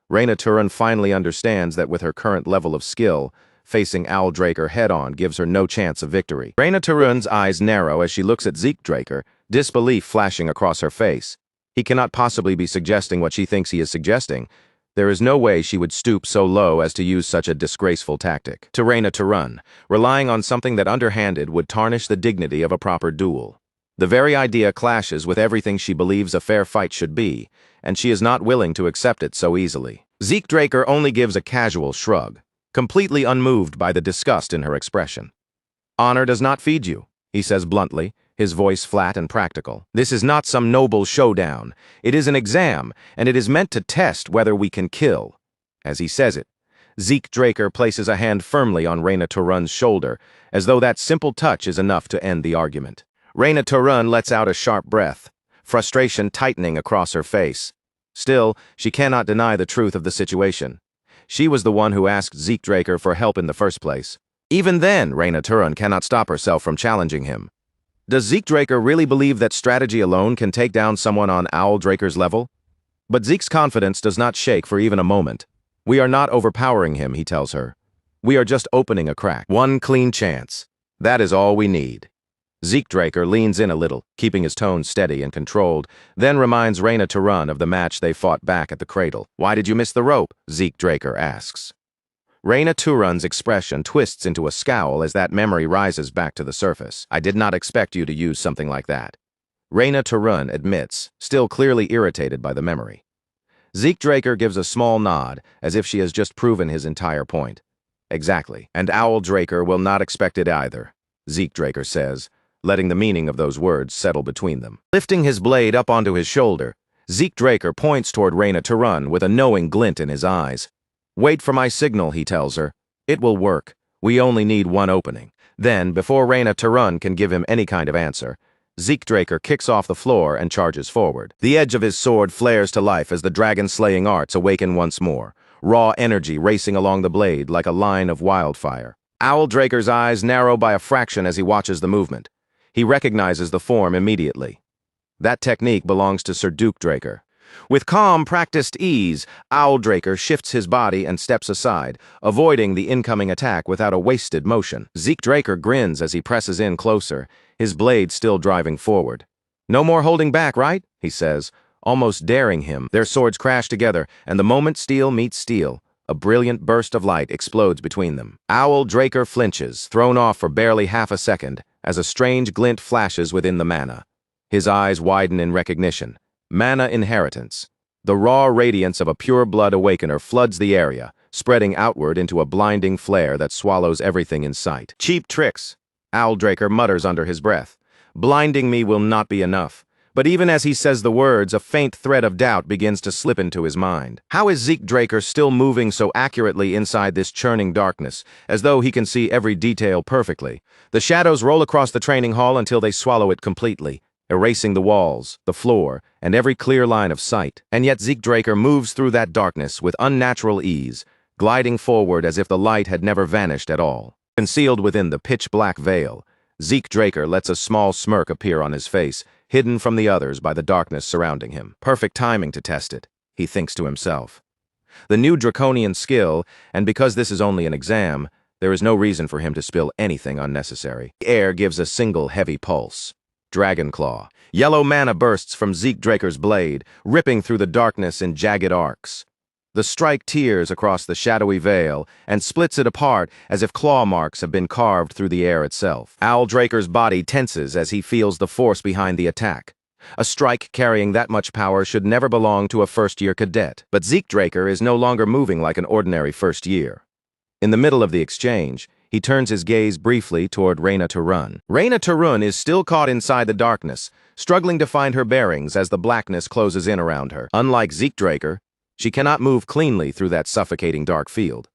Speaker 1: Reyna Turun finally understands that with her current level of skill, facing Owl Draker head-on gives her no chance of victory. Reyna Turun's eyes narrow as she looks at Zeke Draker, disbelief flashing across her face. He cannot possibly be suggesting what she thinks he is suggesting. There is no way she would stoop so low as to use such a disgraceful tactic. To Reyna Turun, relying on something that underhanded would tarnish the dignity of a proper duel. The very idea clashes with everything she believes a fair fight should be, and she is not willing to accept it so easily. Zeke Draker only gives a casual shrug, completely unmoved by the disgust in her expression. Honor does not feed you, he says bluntly, his voice flat and practical. This is not some noble showdown. It is an exam, and it is meant to test whether we can kill. As he says it, Zeke Draker places a hand firmly on Reyna Turun's shoulder, as though that simple touch is enough to end the argument. Reyna Turun lets out a sharp breath, frustration tightening across her face. Still, she cannot deny the truth of the situation. She was the one who asked Zeke Draker for help in the first place. Even then, Reyna Turun cannot stop herself from challenging him. Does Zeke Draker really believe that strategy alone can take down someone on Owl Draker's level? But Zeke's confidence does not shake for even a moment. We are not overpowering him, he tells her. We are just opening a crack. One clean chance. That is all we need. Zeke Draker leans in a little, keeping his tone steady and controlled, then reminds Reyna Turun of the match they fought back at the cradle. Why did you miss the rope? Zeke Draker asks. Reyna Turun's expression twists into a scowl as that memory rises back to the surface. I did not expect you to use something like that. Reyna Turun admits, still clearly irritated by the memory. Zeke Draker gives a small nod, as if she has just proven his entire point. Exactly. And Owl Draker will not expect it either, Zeke Draker says, letting the meaning of those words settle between them. Lifting his blade up onto his shoulder, Zeke Draker points toward Reyna Turun with a knowing glint in his eyes. Wait for my signal, he tells her. It will work. We only need one opening. Then, before Reyna Turun can give him any kind of answer, Zeke Draker kicks off the floor and charges forward. The edge of his sword flares to life as the dragon-slaying arts awaken once more, raw energy racing along the blade like a line of wildfire. Owl Draker's eyes narrow by a fraction as he watches the movement. He recognizes the form immediately. That technique belongs to Sir Duke Draker. With calm, practiced ease, Owl Draker shifts his body and steps aside, avoiding the incoming attack without a wasted motion. Zeke Draker grins as he presses in closer, his blade still driving forward. No more holding back, right? He says, almost daring him. Their swords crash together, and the moment steel meets steel, a brilliant burst of light explodes between them. Owl Draker flinches, thrown off for barely half a second, as a strange glint flashes within the mana. His eyes widen in recognition. Mana inheritance. The raw radiance of a pure-blood awakener floods the area, spreading outward into a blinding flare that swallows everything in sight. Cheap tricks, Owl Draker mutters under his breath. Blinding me will not be enough. But even as he says the words, a faint thread of doubt begins to slip into his mind. How is Zeke Draker still moving so accurately inside this churning darkness, as though he can see every detail perfectly? The shadows roll across the training hall until they swallow it completely, erasing the walls, the floor, and every clear line of sight. And yet Zeke Draker moves through that darkness with unnatural ease, gliding forward as if the light had never vanished at all. Concealed within the pitch-black veil, Zeke Draker lets a small smirk appear on his face, hidden from the others by the darkness surrounding him. Perfect timing to test it, he thinks to himself. The new draconian skill, and because this is only an exam, there is no reason for him to spill anything unnecessary. The air gives a single heavy pulse. Dragon Claw. Yellow mana bursts from Zeke Draker's blade, ripping through the darkness in jagged arcs. The strike tears across the shadowy veil and splits it apart as if claw marks have been carved through the air itself. Owl Draker's body tenses as he feels the force behind the attack. A strike carrying that much power should never belong to a first-year cadet. But Zeke Draker is no longer moving like an ordinary first year. In the middle of the exchange, he turns his gaze briefly toward Reyna Turun. Reyna Turun is still caught inside the darkness, struggling to find her bearings as the blackness closes in around her. Unlike Zeke Draker, she cannot move cleanly through that suffocating dark field.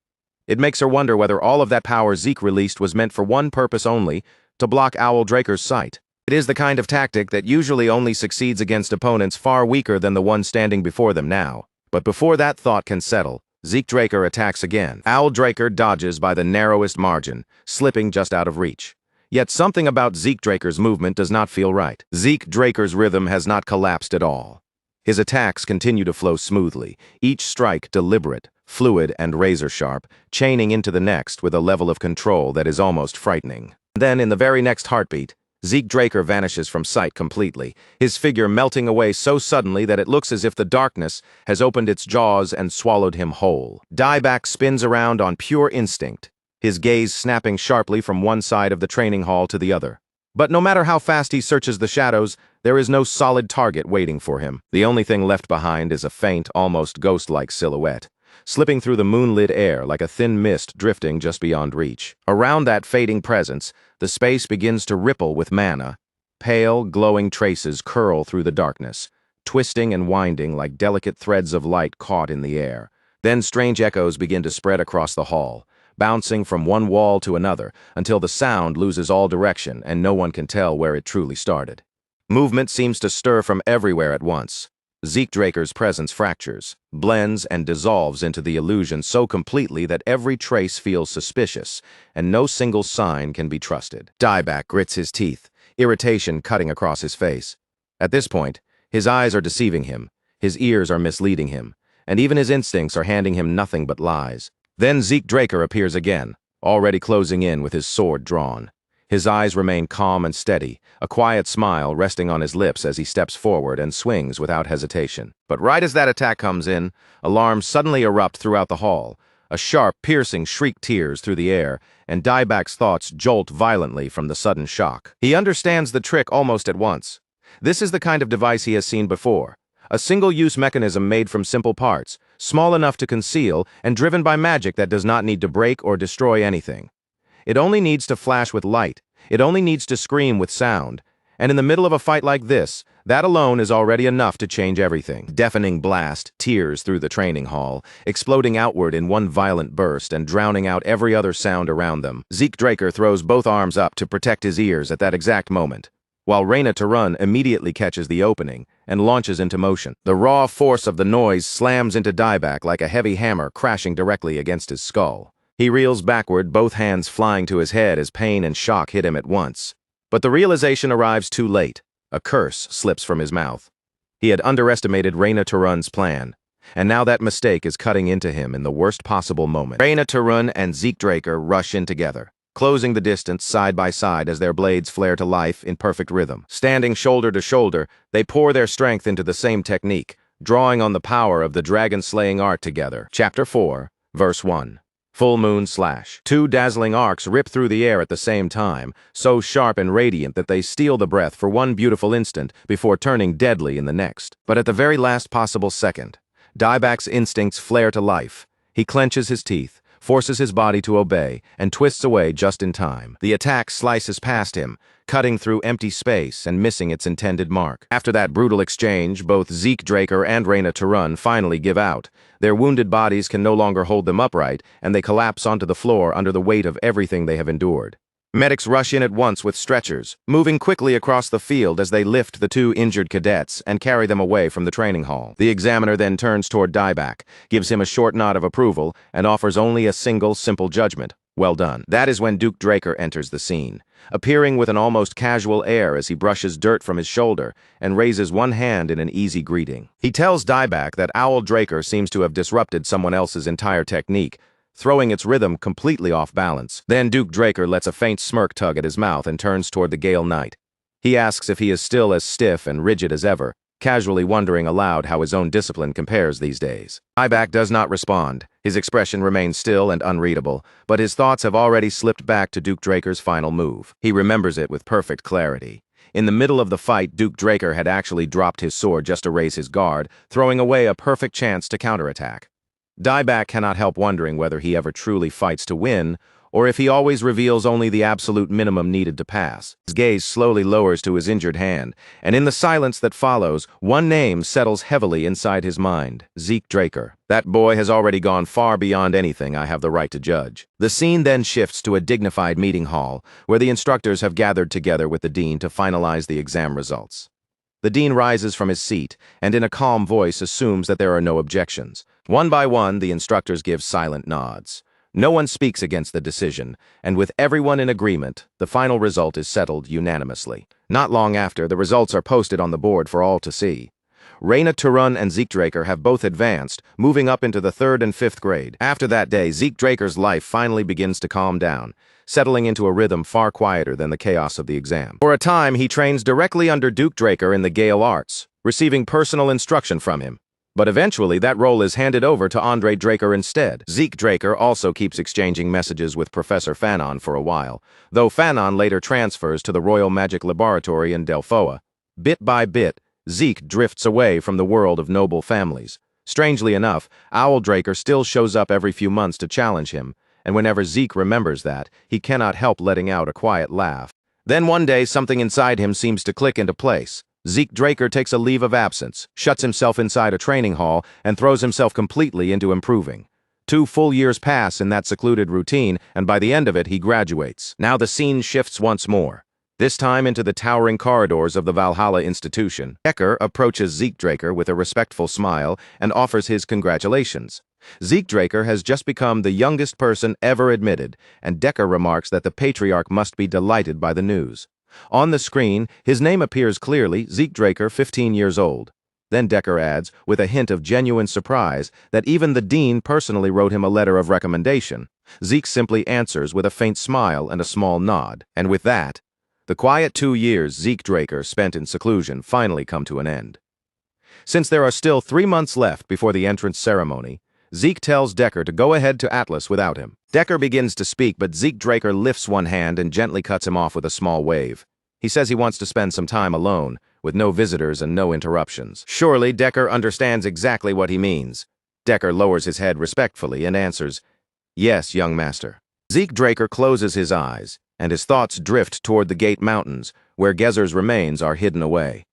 Speaker 1: It makes her wonder whether all of that power Zeke released was meant for one purpose only, to block Owl Draker's sight. It is the kind of tactic that usually only succeeds against opponents far weaker than the one standing before them now. But before that thought can settle, Zeke Draker attacks again. Owl Draker dodges by the narrowest margin, slipping just out of reach. Yet something about Zeke Draker's movement does not feel right. Zeke Draker's rhythm has not collapsed at all. His attacks continue to flow smoothly, each strike deliberate, fluid, and razor-sharp, chaining into the next with a level of control that is almost frightening. Then, in the very next heartbeat, Zeke Draker vanishes from sight completely, his figure melting away so suddenly that it looks as if the darkness has opened its jaws and swallowed him whole. Dieback spins around on pure instinct, his gaze snapping sharply from one side of the training hall to the other. But no matter how fast he searches the shadows, there is no solid target waiting for him. The only thing left behind is a faint, almost ghost-like silhouette. slipping through the moonlit air like a thin mist drifting just beyond reach. Around that fading presence, the space begins to ripple with mana. Pale, glowing traces curl through the darkness, twisting and winding like delicate threads of light caught in the air. Then strange echoes begin to spread across the hall, bouncing from one wall to another until the sound loses all direction and no one can tell where it truly started. Movement seems to stir from everywhere at once. Zeke Draker's presence fractures, blends, and dissolves into the illusion so completely that every trace feels suspicious, and no single sign can be trusted. Dieback grits his teeth, irritation cutting across his face. At this point, his eyes are deceiving him, his ears are misleading him, and even his instincts are handing him nothing but lies. Then Zeke Draker appears again, already closing in with his sword drawn. His eyes remain calm and steady, a quiet smile resting on his lips as he steps forward and swings without hesitation. But right as that attack comes in, alarms suddenly erupt throughout the hall. A sharp, piercing shriek tears through the air, and Dieback's thoughts jolt violently from the sudden shock. He understands the trick almost at once. This is the kind of device he has seen before. A single-use mechanism made from simple parts, small enough to conceal and driven by magic that does not need to break or destroy anything. It only needs to flash with light, it only needs to scream with sound, and in the middle of a fight like this, that alone is already enough to change everything. Deafening blast tears through the training hall, exploding outward in one violent burst and drowning out every other sound around them. Zeke Draker throws both arms up to protect his ears at that exact moment, while Reina Tarun immediately catches the opening and launches into motion. The raw force of the noise slams into Dieback like a heavy hammer crashing directly against his skull. He reels backward, both hands flying to his head as pain and shock hit him at once. But the realization arrives too late. A curse slips from his mouth. He had underestimated Reina Tarun's plan, and now that mistake is cutting into him in the worst possible moment. Reina Tarun and Zeke Draker rush in together, closing the distance side by side as their blades flare to life in perfect rhythm. Standing shoulder to shoulder, they pour their strength into the same technique, drawing on the power of the dragon-slaying art together. Chapter 4, Verse 1. Full Moon Slash. Two dazzling arcs rip through the air at the same time, so sharp and radiant that they steal the breath for one beautiful instant before turning deadly in the next. But at the very last possible second, Dieback's instincts flare to life. He clenches his teeth, forces his body to obey, and twists away just in time. The attack slices past him, cutting through empty space and missing its intended mark. After that brutal exchange, both Zeke Draker and Reina Tarun finally give out. Their wounded bodies can no longer hold them upright, and they collapse onto the floor under the weight of everything they have endured. Medics rush in at once with stretchers, moving quickly across the field as they lift the two injured cadets and carry them away from the training hall. The examiner then turns toward Dieback, gives him a short nod of approval, and offers only a single, simple judgment. Well done. That is when Duke Draker enters the scene, appearing with an almost casual air as he brushes dirt from his shoulder and raises one hand in an easy greeting. He tells Dieback that Owl Draker seems to have disrupted someone else's entire technique, throwing its rhythm completely off balance. Then Duke Draker lets a faint smirk tug at his mouth and turns toward the Gale Knight. He asks if he is still as stiff and rigid as ever, casually wondering aloud how his own discipline compares these days. Dieback does not respond. His expression remains still and unreadable, but his thoughts have already slipped back to Duke Draker's final move. He remembers it with perfect clarity. In the middle of the fight, Duke Draker had actually dropped his sword just to raise his guard, throwing away a perfect chance to counterattack. Dieback cannot help wondering whether he ever truly fights to win, or if he always reveals only the absolute minimum needed to pass. His gaze slowly lowers to his injured hand, and in the silence that follows, one name settles heavily inside his mind: Zeke Draker. That boy has already gone far beyond anything I have the right to judge. The scene then shifts to a dignified meeting hall, where the instructors have gathered together with the dean to finalize the exam results. The dean rises from his seat, and in a calm voice assumes that there are no objections. One by one, the instructors give silent nods. No one speaks against the decision, and with everyone in agreement, the final result is settled unanimously. Not long after, the results are posted on the board for all to see. Reina Tarun and Zeke Draker have both advanced, moving up into the 3rd and 5th grade. After that day, Zeke Draker's life finally begins to calm down, settling into a rhythm far quieter than the chaos of the exam. For a time, he trains directly under Duke Draker in the Gale Arts, receiving personal instruction from him. But eventually, that role is handed over to Andre Draker instead. Zeke Draker also keeps exchanging messages with Professor Fanon for a while, though Fanon later transfers to the Royal Magic Laboratory in Delphoa. Bit by bit, Zeke drifts away from the world of noble families, Strangely enough, Owldraker still shows up every few months to challenge him, and whenever Zeke remembers that, he cannot help letting out a quiet laugh. Then one day, something inside him seems to click into place. Zeke Draker takes a leave of absence, shuts himself inside a training hall, and throws himself completely into improving. 2 full years pass in that secluded routine, and by the end of it, he graduates. Now the scene shifts once more, this time into the towering corridors of the Valhalla institution. Decker approaches Zeke Draker with a respectful smile and offers his congratulations. Zeke Draker has just become the youngest person ever admitted, and Decker remarks that the patriarch must be delighted by the news. On the screen, his name appears clearly, Zeke Draker, 15 years old. Then Decker adds, with a hint of genuine surprise, that even the dean personally wrote him a letter of recommendation. Zeke simply answers with a faint smile and a small nod. And with that, the quiet 2 years Zeke Draker spent in seclusion finally come to an end. Since there are still 3 months left before the entrance ceremony, Zeke tells Decker to go ahead to Atlas without him. Decker begins to speak, but Zeke Draker lifts one hand and gently cuts him off with a small wave. He says he wants to spend some time alone, with no visitors and no interruptions. Surely Decker understands exactly what he means. Decker lowers his head respectfully and answers, "Yes, young master." Zeke Draker closes his eyes, and his thoughts drift toward the Gate Mountains, where Gezer's remains are hidden away.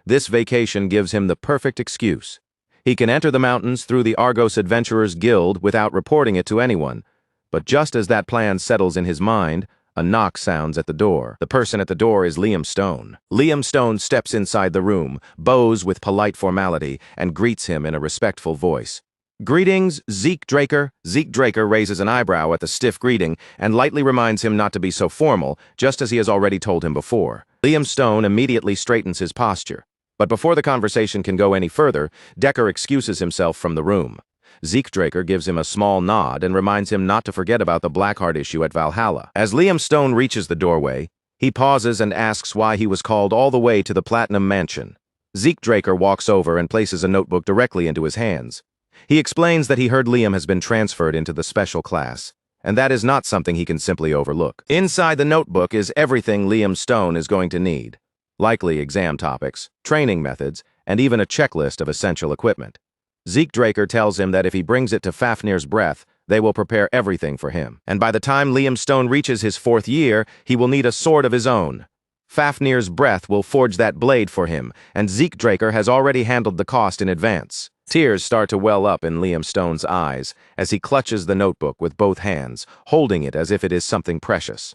Speaker 1: This vacation gives him the perfect excuse. He can enter the mountains through the Argos Adventurers Guild without reporting it to anyone. But just as that plan settles in his mind, a knock sounds at the door. The person at the door is Liam Stone. Liam Stone steps inside the room, bows with polite formality, and greets him in a respectful voice. "Greetings, Zeke Draker." Zeke Draker raises an eyebrow at the stiff greeting and lightly reminds him not to be so formal, just as he has already told him before. Liam Stone immediately straightens his posture. But before the conversation can go any further, Decker excuses himself from the room. Zeke Draker gives him a small nod and reminds him not to forget about the Blackheart issue at Valhalla. As Liam Stone reaches the doorway, he pauses and asks why he was called all the way to the Platinum Mansion. Zeke Draker walks over and places a notebook directly into his hands. He explains that he heard Liam has been transferred into the special class, and that is not something he can simply overlook. Inside the notebook is everything Liam Stone is going to need. Likely exam topics, training methods, and even a checklist of essential equipment. Zeke Draker tells him that if he brings it to Fafnir's Breath, they will prepare everything for him. And by the time Liam Stone reaches his 4th year, he will need a sword of his own. Fafnir's Breath will forge that blade for him, and Zeke Draker has already handled the cost in advance. Tears start to well up in Liam Stone's eyes as he clutches the notebook with both hands, holding it as if it is something precious.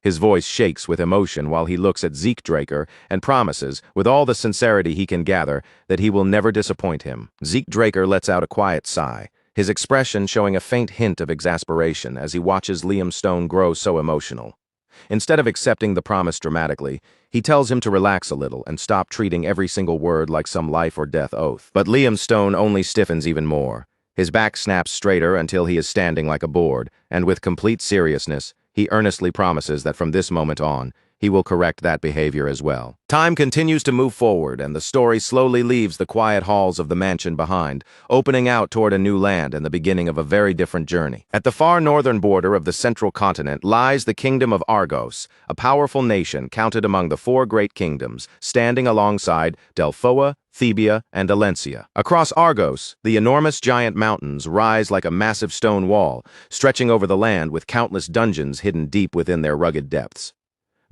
Speaker 1: His voice shakes with emotion while he looks at Zeke Draker and promises, with all the sincerity he can gather, that he will never disappoint him. Zeke Draker lets out a quiet sigh, his expression showing a faint hint of exasperation as he watches Liam Stone grow so emotional. Instead of accepting the promise dramatically, he tells him to relax a little and stop treating every single word like some life or death oath. But Liam Stone only stiffens even more. His back snaps straighter until he is standing like a board, and with complete seriousness, he earnestly promises that from this moment on, he will correct that behavior as well. Time continues to move forward, and the story slowly leaves the quiet halls of the mansion behind, opening out toward a new land and the beginning of a very different journey. At the far northern border of the central continent lies the kingdom of Argos, a powerful nation counted among the 4 great kingdoms, standing alongside Delphoa, Thebia, and Alencia. Across Argos, the enormous giant mountains rise like a massive stone wall, stretching over the land with countless dungeons hidden deep within their rugged depths.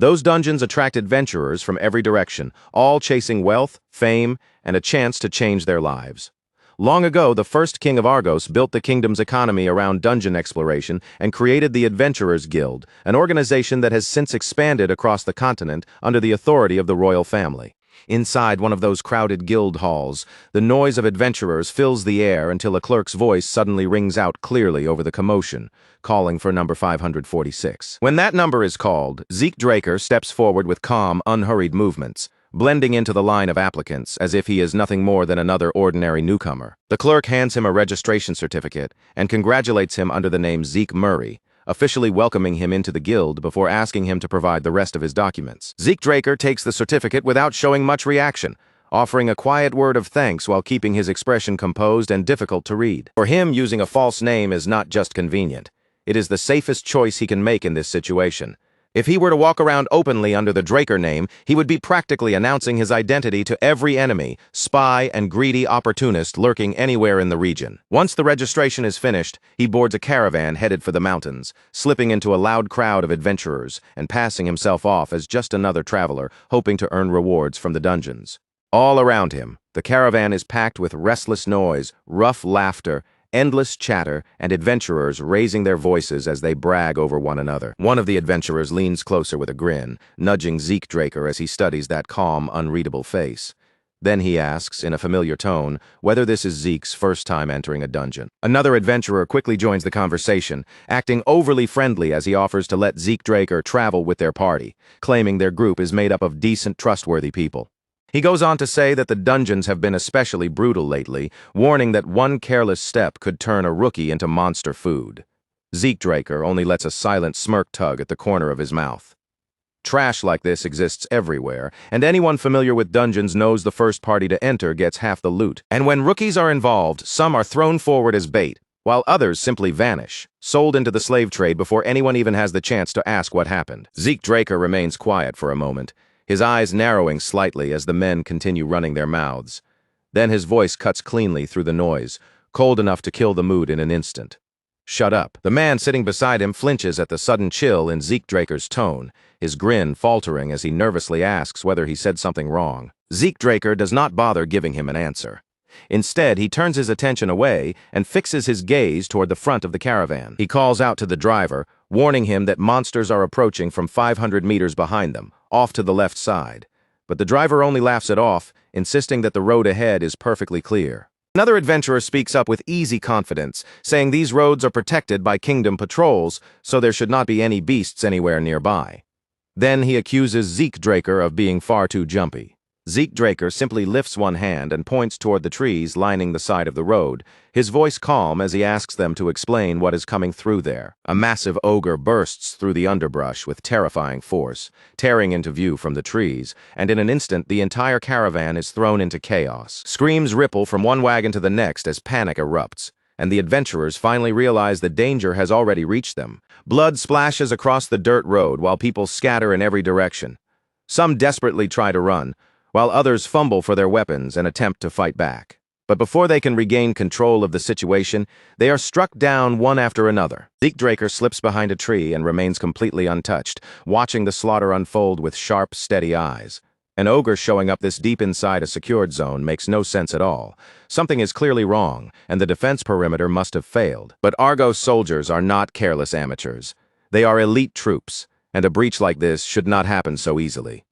Speaker 1: Those dungeons attract adventurers from every direction, all chasing wealth, fame, and a chance to change their lives. Long ago, the first king of Argos built the kingdom's economy around dungeon exploration and created the Adventurers Guild, an organization that has since expanded across the continent under the authority of the royal family. Inside one of those crowded guild halls, the noise of adventurers fills the air until a clerk's voice suddenly rings out clearly over the commotion, calling for number 546. When that number is called, Zeke Draker steps forward with calm, unhurried movements, blending into the line of applicants as if he is nothing more than another ordinary newcomer. The clerk hands him a registration certificate and congratulates him under the name Zeke Murray, officially welcoming him into the guild before asking him to provide the rest of his documents. Zeke Draker takes the certificate without showing much reaction, offering a quiet word of thanks while keeping his expression composed and difficult to read. For him, using a false name is not just convenient. It is the safest choice he can make in this situation, If he were to walk around openly under the Draker name, he would be practically announcing his identity to every enemy, spy, and greedy opportunist lurking anywhere in the region. Once the registration is finished, he boards a caravan headed for the mountains, slipping into a loud crowd of adventurers and passing himself off as just another traveler hoping to earn rewards from the dungeons. All around him, the caravan is packed with restless noise, rough laughter, endless chatter, and adventurers raising their voices as they brag over one another. One of the adventurers leans closer with a grin, nudging Zeke Draker as he studies that calm, unreadable face. Then he asks, in a familiar tone, whether this is Zeke's first time entering a dungeon. Another adventurer quickly joins the conversation, acting overly friendly as he offers to let Zeke Draker travel with their party, claiming their group is made up of decent, trustworthy people. He goes on to say that the dungeons have been especially brutal lately, warning that one careless step could turn a rookie into monster food. Zeke Draker only lets a silent smirk tug at the corner of his mouth. Trash like this exists everywhere, and anyone familiar with dungeons knows the first party to enter gets half the loot. And when rookies are involved, some are thrown forward as bait, while others simply vanish, sold into the slave trade before anyone even has the chance to ask what happened. Zeke Draker remains quiet for a moment, his eyes narrowing slightly as the men continue running their mouths. Then his voice cuts cleanly through the noise, cold enough to kill the mood in an instant. "Shut up." The man sitting beside him flinches at the sudden chill in Zeke Draker's tone, his grin faltering as he nervously asks whether he said something wrong. Zeke Draker does not bother giving him an answer. Instead, he turns his attention away and fixes his gaze toward the front of the caravan. He calls out to the driver, warning him that monsters are approaching from 500 meters behind them, off to the left side. But the driver only laughs it off, insisting that the road ahead is perfectly clear. Another adventurer speaks up with easy confidence, saying these roads are protected by kingdom patrols, so there should not be any beasts anywhere nearby. Then he accuses Zeke Draker of being far too jumpy. Zeke Draker simply lifts one hand and points toward the trees lining the side of the road, his voice calm as he asks them to explain what is coming through there. A massive ogre bursts through the underbrush with terrifying force, tearing into view from the trees, and in an instant the entire caravan is thrown into chaos. Screams ripple from one wagon to the next as panic erupts, and the adventurers finally realize the danger has already reached them. Blood splashes across the dirt road while people scatter in every direction. Some desperately try to run, while others fumble for their weapons and attempt to fight back. But before they can regain control of the situation, they are struck down one after another. Zeke Draker slips behind a tree and remains completely untouched, watching the slaughter unfold with sharp, steady eyes. An ogre showing up this deep inside a secured zone makes no sense at all. Something is clearly wrong, and the defense perimeter must have failed. But Argos soldiers are not careless amateurs. They are elite troops, and a breach like this should not happen so easily.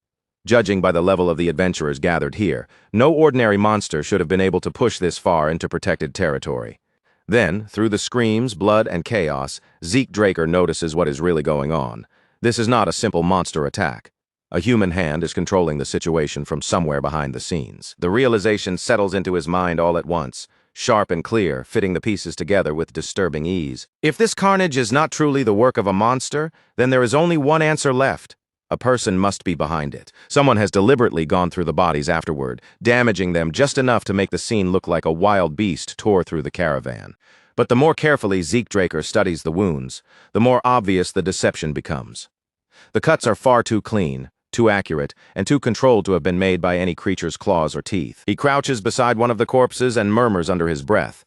Speaker 1: Judging by the level of the adventurers gathered here, no ordinary monster should have been able to push this far into protected territory. Then, through the screams, blood, and chaos, Zeke Draker notices what is really going on. This is not a simple monster attack. A human hand is controlling the situation from somewhere behind the scenes. The realization settles into his mind all at once, sharp and clear, fitting the pieces together with disturbing ease. If this carnage is not truly the work of a monster, then there is only one answer left. A person must be behind it. Someone has deliberately gone through the bodies afterward, damaging them just enough to make the scene look like a wild beast tore through the caravan. But the more carefully Zeke Draker studies the wounds, the more obvious the deception becomes. The cuts are far too clean, too accurate, and too controlled to have been made by any creature's claws or teeth. He crouches beside one of the corpses and murmurs under his breath.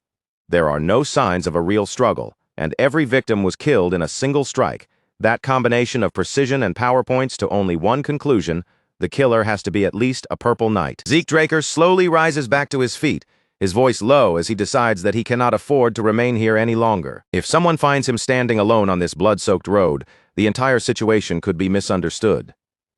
Speaker 1: There are no signs of a real struggle, and every victim was killed in a single strike. That combination of precision and power points to only one conclusion: the killer has to be at least a purple knight. Zeke Draker slowly rises back to his feet, his voice low as he decides that he cannot afford to remain here any longer. If someone finds him standing alone on this blood-soaked road, the entire situation could be misunderstood.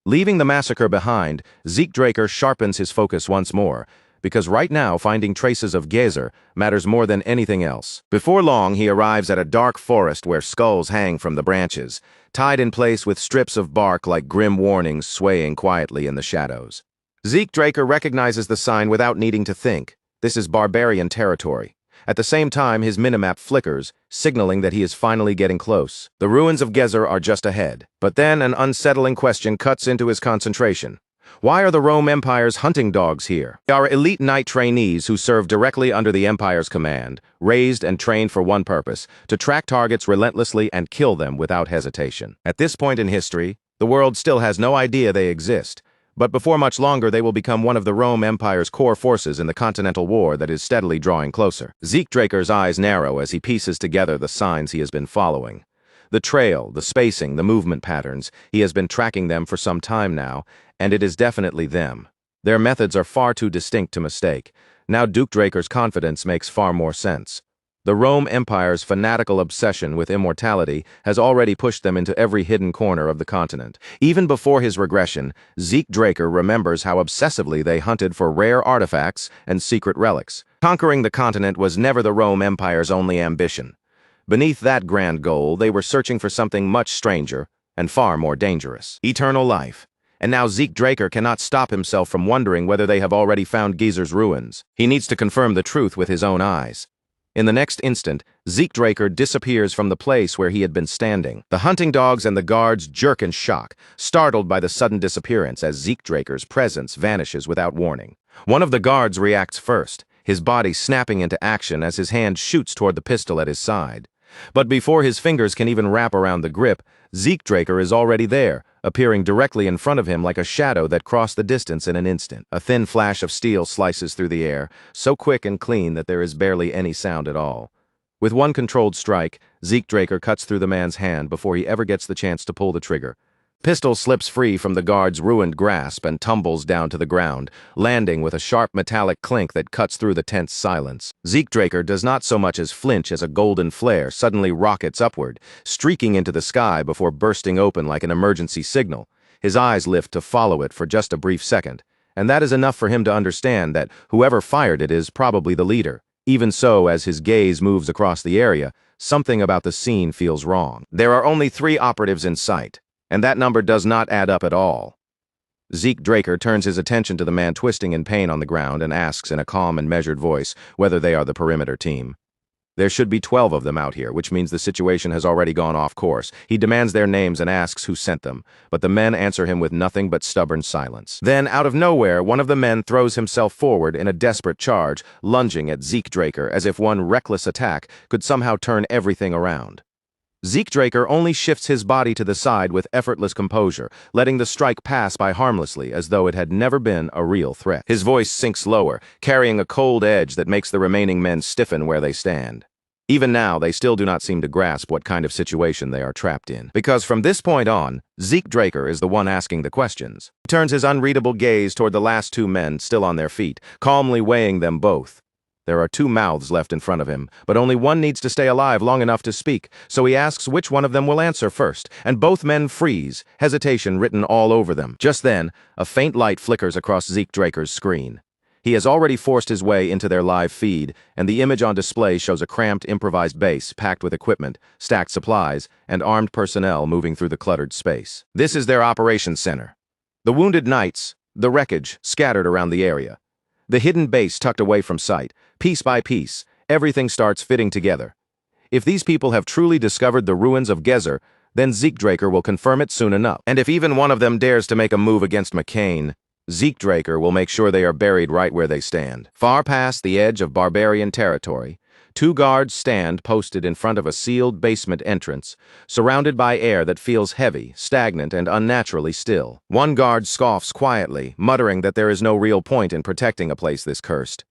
Speaker 1: Leaving the massacre behind, Zeke Draker sharpens his focus once more, because right now finding traces of Gezer matters more than anything else. Before long, he arrives at a dark forest where skulls hang from the branches, tied in place with strips of bark like grim warnings swaying quietly in the shadows. Zeke Draker recognizes the sign without needing to think. This is barbarian territory. At the same time, his minimap flickers, signaling that he is finally getting close. The ruins of Gezer are just ahead. But then an unsettling question cuts into his concentration. Why are the Rome Empire's hunting dogs here? They are elite knight trainees who serve directly under the Empire's command, raised and trained for one purpose, to track targets relentlessly and kill them without hesitation. At this point in history, the world still has no idea they exist, but before much longer they will become one of the Rome Empire's core forces in the continental war that is steadily drawing closer. Zeke Draker's eyes narrow as he pieces together the signs he has been following. The trail, the spacing, the movement patterns, he has been tracking them for some time now, and it is definitely them. Their methods are far too distinct to mistake. Now Duke Draker's confidence makes far more sense. The Rome Empire's fanatical obsession with immortality has already pushed them into every hidden corner of the continent. Even before his regression, Zeke Draker remembers how obsessively they hunted for rare artifacts and secret relics. Conquering the continent was never the Rome Empire's only ambition. Beneath that grand goal, they were searching for something much stranger and far more dangerous: eternal life. And now Zeke Draker cannot stop himself from wondering whether they have already found Gizer's ruins. He needs to confirm the truth with his own eyes. In the next instant, Zeke Draker disappears from the place where he had been standing. The hunting dogs and the guards jerk in shock, startled by the sudden disappearance as Zeke Draker's presence vanishes without warning. One of the guards reacts first, his body snapping into action as his hand shoots toward the pistol at his side. But before his fingers can even wrap around the grip, Zeke Draker is already there, appearing directly in front of him like a shadow that crossed the distance in an instant. A thin flash of steel slices through the air, so quick and clean that there is barely any sound at all. With one controlled strike, Zeke Draker cuts through the man's hand before he ever gets the chance to pull the trigger. Pistol slips free from the guard's ruined grasp and tumbles down to the ground, landing with a sharp metallic clink that cuts through the tense silence. Zeke Draker does not so much as flinch as a golden flare suddenly rockets upward, streaking into the sky before bursting open like an emergency signal. His eyes lift to follow it for just a brief second, and that is enough for him to understand that whoever fired it is probably the leader. Even so, as his gaze moves across the area, something about the scene feels wrong. There are only 3 operatives in sight, and that number does not add up at all. Zeke Draker turns his attention to the man twisting in pain on the ground and asks in a calm and measured voice whether they are the perimeter team. There should be 12 of them out here, which means the situation has already gone off course. He demands their names and asks who sent them, but the men answer him with nothing but stubborn silence. Then, out of nowhere, one of the men throws himself forward in a desperate charge, lunging at Zeke Draker as if one reckless attack could somehow turn everything around. Zeke Draker only shifts his body to the side with effortless composure, letting the strike pass by harmlessly as though it had never been a real threat. His voice sinks lower, carrying a cold edge that makes the remaining men stiffen where they stand. Even now, they still do not seem to grasp what kind of situation they are trapped in. Because from this point on, Zeke Draker is the one asking the questions. He turns his unreadable gaze toward the last 2 men still on their feet, calmly weighing them both. There are 2 mouths left in front of him, but only one needs to stay alive long enough to speak, so he asks which one of them will answer first, and both men freeze, hesitation written all over them. Just then, a faint light flickers across Zeke Draker's screen. He has already forced his way into their live feed, and the image on display shows a cramped, improvised base packed with equipment, stacked supplies, and armed personnel moving through the cluttered space. This is their operations center. The wounded knights, the wreckage, scattered around the area. The hidden base tucked away from sight. Piece by piece, everything starts fitting together. If these people have truly discovered the ruins of Gizer, then Zeke Draker will confirm it soon enough. And if even one of them dares to make a move against McCain, Zeke Draker will make sure they are buried right where they stand. Far past the edge of barbarian territory, 2 guards stand posted in front of a sealed basement entrance, surrounded by air that feels heavy, stagnant, and unnaturally still. One guard scoffs quietly, muttering that there is no real point in protecting a place this cursed.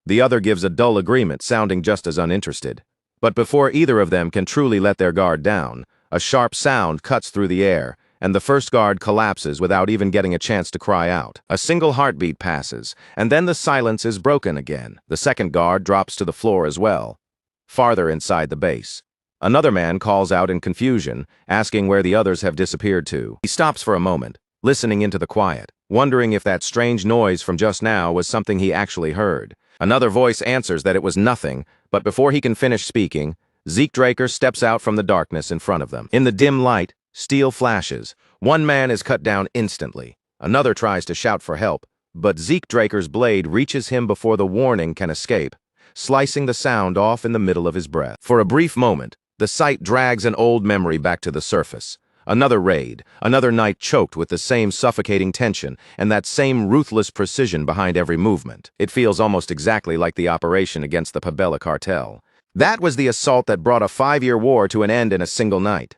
Speaker 1: The other gives a dull agreement, sounding just as uninterested. But before either of them can truly let their guard down, a sharp sound cuts through the air, and the first guard collapses without even getting a chance to cry out. A single heartbeat passes, and then the silence is broken again. The second guard drops to the floor as well, farther inside the base. Another man calls out in confusion, asking where the others have disappeared to. He stops for a moment, listening into the quiet, wondering if that strange noise from just now was something he actually heard. Another voice answers that it was nothing, but before he can finish speaking, Zeke Draker steps out from the darkness in front of them. In the dim light, steel flashes. One man is cut down instantly. Another tries to shout for help, but Zeke Draker's blade reaches him before the warning can escape, slicing the sound off in the middle of his breath. For a brief moment, the sight drags an old memory back to the surface. Another raid, another night choked with the same suffocating tension and that same ruthless precision behind every movement. It feels almost exactly like the operation against the Pabella cartel. That was the assault that brought a 5-year war to an end in a single night.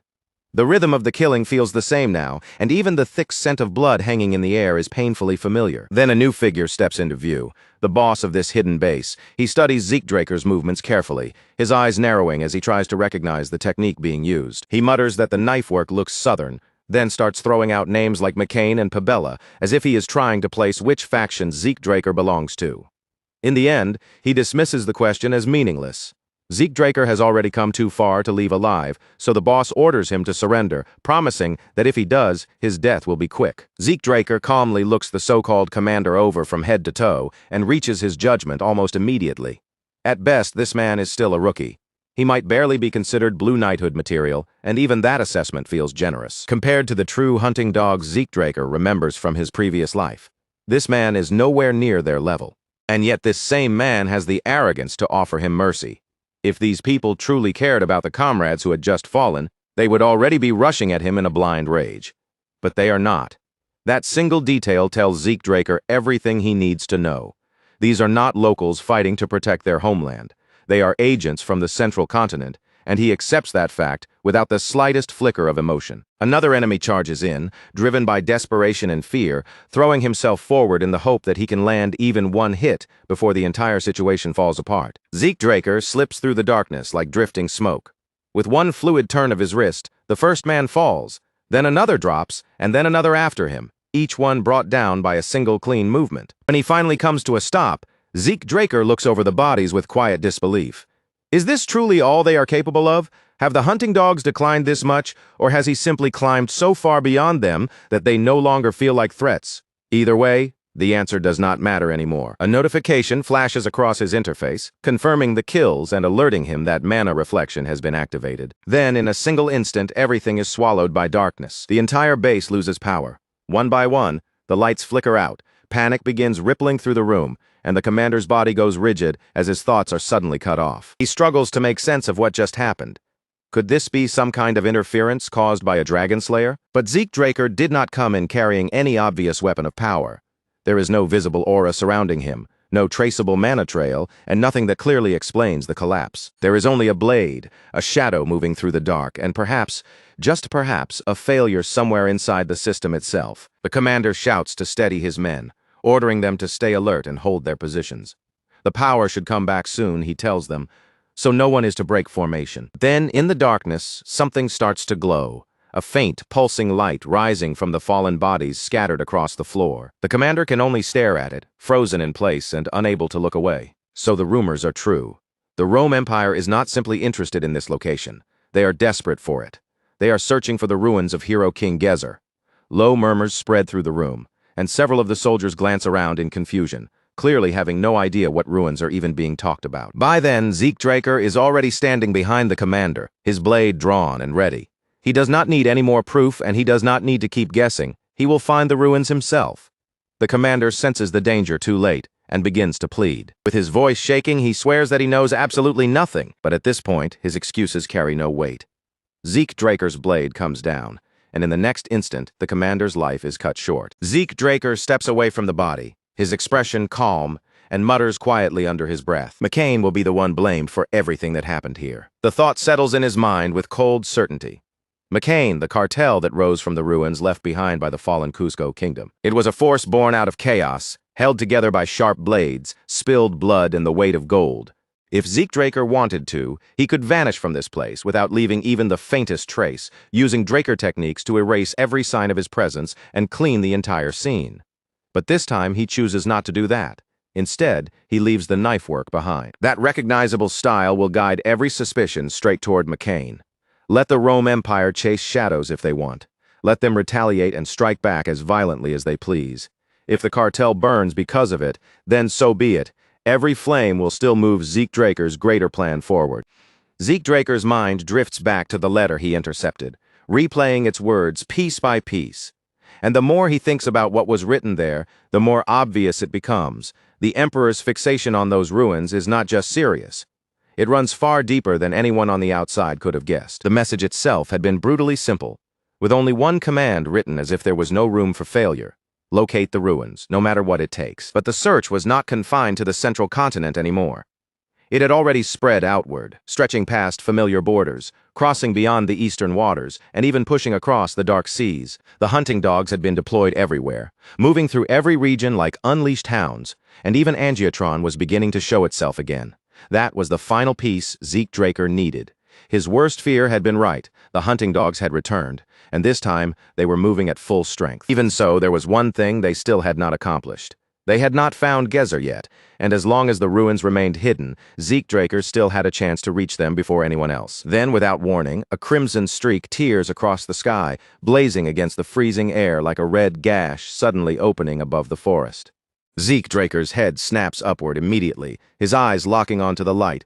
Speaker 1: The rhythm of the killing feels the same now, and even the thick scent of blood hanging in the air is painfully familiar. Then a new figure steps into view, the boss of this hidden base. He studies Zeke Draker's movements carefully, his eyes narrowing as he tries to recognize the technique being used. He mutters that the knife work looks southern, then starts throwing out names like McCain and Pabella, as if he is trying to place which faction Zeke Draker belongs to. In the end, he dismisses the question as meaningless. Zeke Draker has already come too far to leave alive, so the boss orders him to surrender, promising that if he does, his death will be quick. Zeke Draker calmly looks the so-called commander over from head to toe and reaches his judgment almost immediately. At best, this man is still a rookie. He might barely be considered Blue Knighthood material, and even that assessment feels generous. Compared to the true hunting dogs Zeke Draker remembers from his previous life, this man is nowhere near their level. And yet this same man has the arrogance to offer him mercy. If these people truly cared about the comrades who had just fallen, they would already be rushing at him in a blind rage. But they are not. That single detail tells Zeke Draker everything he needs to know. These are not locals fighting to protect their homeland. They are agents from the central continent, and he accepts that fact without the slightest flicker of emotion. Another enemy charges in, driven by desperation and fear, throwing himself forward in the hope that he can land even one hit before the entire situation falls apart. Zeke Draker slips through the darkness like drifting smoke. With one fluid turn of his wrist, the first man falls, then another drops, and then another after him, each one brought down by a single clean movement. When he finally comes to a stop, Zeke Draker looks over the bodies with quiet disbelief. Is this truly all they are capable of? Have the hunting dogs declined this much, or has he simply climbed so far beyond them that they no longer feel like threats? Either way, the answer does not matter anymore. A notification flashes across his interface, confirming the kills and alerting him that mana reflection has been activated. Then, in a single instant, everything is swallowed by darkness. The entire base loses power. One by one, the lights flicker out. Panic begins rippling through the room, and the commander's body goes rigid as his thoughts are suddenly cut off. He struggles to make sense of what just happened. Could this be some kind of interference caused by a dragon slayer? But Zeke Draker did not come in carrying any obvious weapon of power. There is no visible aura surrounding him, no traceable mana trail, and nothing that clearly explains the collapse. There is only a blade, a shadow moving through the dark, and perhaps, just perhaps, a failure somewhere inside the system itself. The commander shouts to steady his men, ordering them to stay alert and hold their positions. The power should come back soon, he tells them, so no one is to break formation. Then, in the darkness, something starts to glow, a faint, pulsing light rising from the fallen bodies scattered across the floor. The commander can only stare at it, frozen in place and unable to look away. So the rumors are true. The Rome Empire is not simply interested in this location. They are desperate for it. They are searching for the ruins of hero King Gezer. Low murmurs spread through the room, and several of the soldiers glance around in confusion, clearly having no idea what ruins are even being talked about. By then, Zeke Draker is already standing behind the commander, his blade drawn and ready. He does not need any more proof, and he does not need to keep guessing. He will find the ruins himself. The commander senses the danger too late and begins to plead. With his voice shaking, he swears that he knows absolutely nothing, but at this point, his excuses carry no weight. Zeke Draker's blade comes down, and in the next instant, the commander's life is cut short. Zeke Draker steps away from the body, his expression calm, and mutters quietly under his breath. McCain will be the one blamed for everything that happened here. The thought settles in his mind with cold certainty. McCain, the cartel that rose from the ruins left behind by the fallen Cusco kingdom. It was a force born out of chaos, held together by sharp blades, spilled blood, and the weight of gold. If Zeke Draker wanted to, he could vanish from this place without leaving even the faintest trace, using Draker techniques to erase every sign of his presence and clean the entire scene. But this time he chooses not to do that. Instead, he leaves the knife work behind. That recognizable style will guide every suspicion straight toward McCain. Let the Rome Empire chase shadows if they want. Let them retaliate and strike back as violently as they please. If the cartel burns because of it, then so be it. Every flame will still move Zeke Draker's greater plan forward. Zeke Draker's mind drifts back to the letter he intercepted, replaying its words piece by piece. And the more he thinks about what was written there, the more obvious it becomes. The Emperor's fixation on those ruins is not just serious. It runs far deeper than anyone on the outside could have guessed. The message itself had been brutally simple. with only one command written as if there was no room for failure: locate the ruins, no matter what it takes. But the search was not confined to the central continent anymore. It had already spread outward, stretching past familiar borders, crossing beyond the eastern waters, and even pushing across the dark seas. The hunting dogs had been deployed everywhere, moving through every region like unleashed hounds, and even Angiotron was beginning to show itself again. That was the final piece Zeke Draker needed. His worst fear had been right. The hunting dogs had returned, and this time they were moving at full strength. Even so, there was one thing they still had not accomplished. They had not found Gezer yet, and as long as the ruins remained hidden, Zeke Draker still had a chance to reach them before anyone else. Then, without warning, a crimson streak tears across the sky, blazing against the freezing air like a red gash suddenly opening above the forest. Zeke Draker's head snaps upward immediately, his eyes locking onto the light.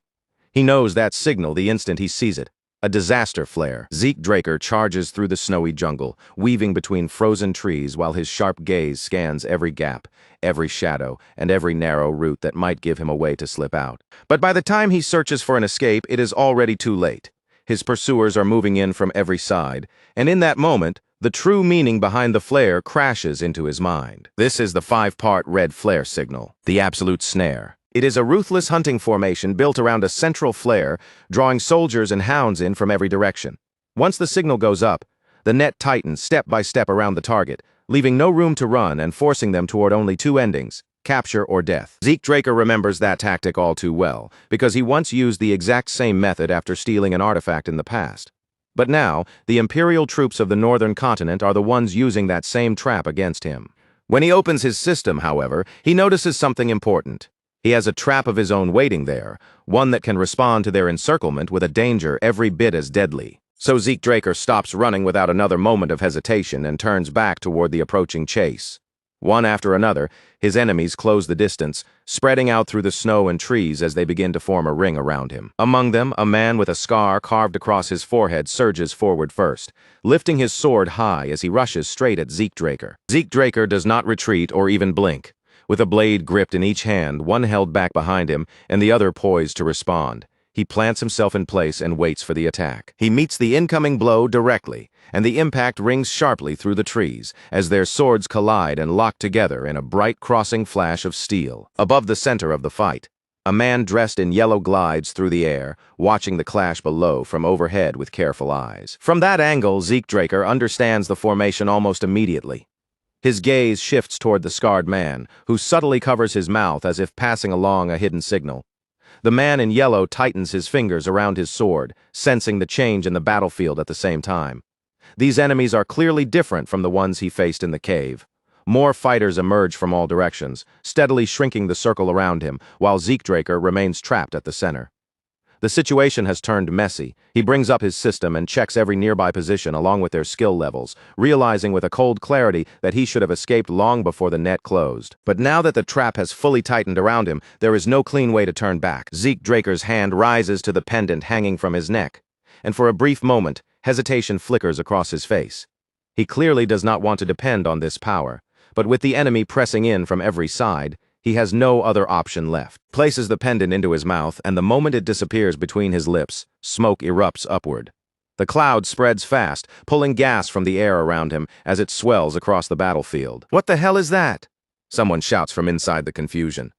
Speaker 1: He knows that signal the instant he sees it. A disaster flare. Zeke Draker charges through the snowy jungle, weaving between frozen trees while his sharp gaze scans every gap, every shadow, and every narrow route that might give him a way to slip out. But by the time he searches for an escape, it is already too late. His pursuers are moving in from every side, and in that moment, the true meaning behind the flare crashes into his mind. This is the 5-part red flare signal, the absolute snare. It is a ruthless hunting formation built around a central flare, drawing soldiers and hounds in from every direction. Once the signal goes up, the net tightens step by step around the target, leaving no room to run and forcing them toward only two endings: capture or death. Zeke Draker remembers that tactic all too well, because he once used the exact same method after stealing an artifact in the past. But now, the Imperial troops of the northern continent are the ones using that same trap against him. When he opens his system, however, he notices something important. He has a trap of his own waiting there, one that can respond to their encirclement with a danger every bit as deadly. So Zeke Draker stops running without another moment of hesitation and turns back toward the approaching chase. One after another, his enemies close the distance, spreading out through the snow and trees as they begin to form a ring around him. Among them, a man with a scar carved across his forehead surges forward first, lifting his sword high as he rushes straight at Zeke Draker. Zeke Draker does not retreat or even blink. With a blade gripped in each hand, one held back behind him and the other poised to respond, he plants himself in place and waits for the attack. He meets the incoming blow directly, and the impact rings sharply through the trees as their swords collide and lock together in a bright crossing flash of steel. Above the center of the fight, a man dressed in yellow glides through the air, watching the clash below from overhead with careful eyes. From that angle, Zeke Draker understands the formation almost immediately. His gaze shifts toward the scarred man, who subtly covers his mouth as if passing along a hidden signal. The man in yellow tightens his fingers around his sword, sensing the change in the battlefield at the same time. These enemies are clearly different from the ones he faced in the cave. More fighters emerge from all directions, steadily shrinking the circle around him, while Zeke Draker remains trapped at the center. The situation has turned messy. He brings up his system and checks every nearby position along with their skill levels, realizing with a cold clarity that he should have escaped long before the net closed. But now that the trap has fully tightened around him, there is no clean way to turn back. Zeke Draker's hand rises to the pendant hanging from his neck, and for a brief moment, hesitation flickers across his face. He clearly does not want to depend on this power, but with the enemy pressing in from every side, he has no other option left. Places the pendant into his mouth, and the moment it disappears between his lips, smoke erupts upward. The cloud spreads fast, pulling gas from the air around him as it swells across the battlefield. "What the hell is that?" someone shouts from inside the confusion.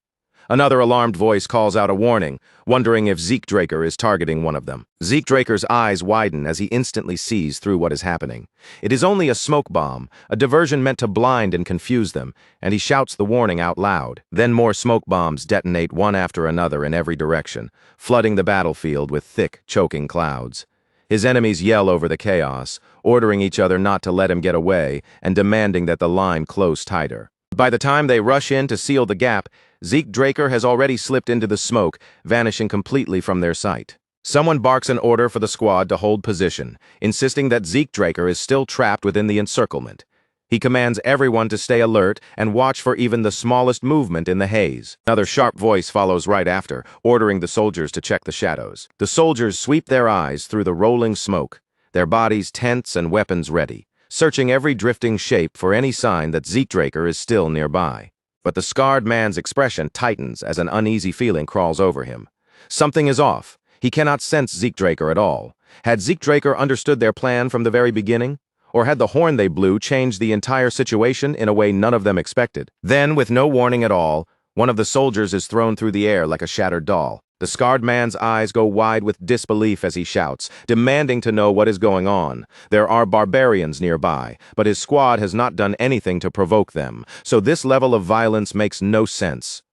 Speaker 1: Another alarmed voice calls out a warning, wondering if Zeke Draker is targeting one of them. Zeke Draker's eyes widen as he instantly sees through what is happening. It is only a smoke bomb, a diversion meant to blind and confuse them, and he shouts the warning out loud. Then more smoke bombs detonate one after another in every direction, flooding the battlefield with thick, choking clouds. His enemies yell over the chaos, ordering each other not to let him get away and demanding that the line close tighter. By the time they rush in to seal the gap, Zeke Draker has already slipped into the smoke, vanishing completely from their sight. Someone barks an order for the squad to hold position, insisting that Zeke Draker is still trapped within the encirclement. He commands everyone to stay alert and watch for even the smallest movement in the haze. Another sharp voice follows right after, ordering the soldiers to check the shadows. The soldiers sweep their eyes through the rolling smoke, their bodies tense and weapons ready, searching every drifting shape for any sign that Zeke Draker is still nearby. But the scarred man's expression tightens as an uneasy feeling crawls over him. Something is off. He cannot sense Zeke Draker at all. Had Zeke Draker understood their plan from the very beginning? Or had the horn they blew changed the entire situation in a way none of them expected? Then, with no warning at all, one of the soldiers is thrown through the air like a shattered doll. The scarred man's eyes go wide with disbelief as he shouts, demanding to know what is going on. There are barbarians nearby, but his squad has not done anything to provoke them, so this level of violence makes no sense.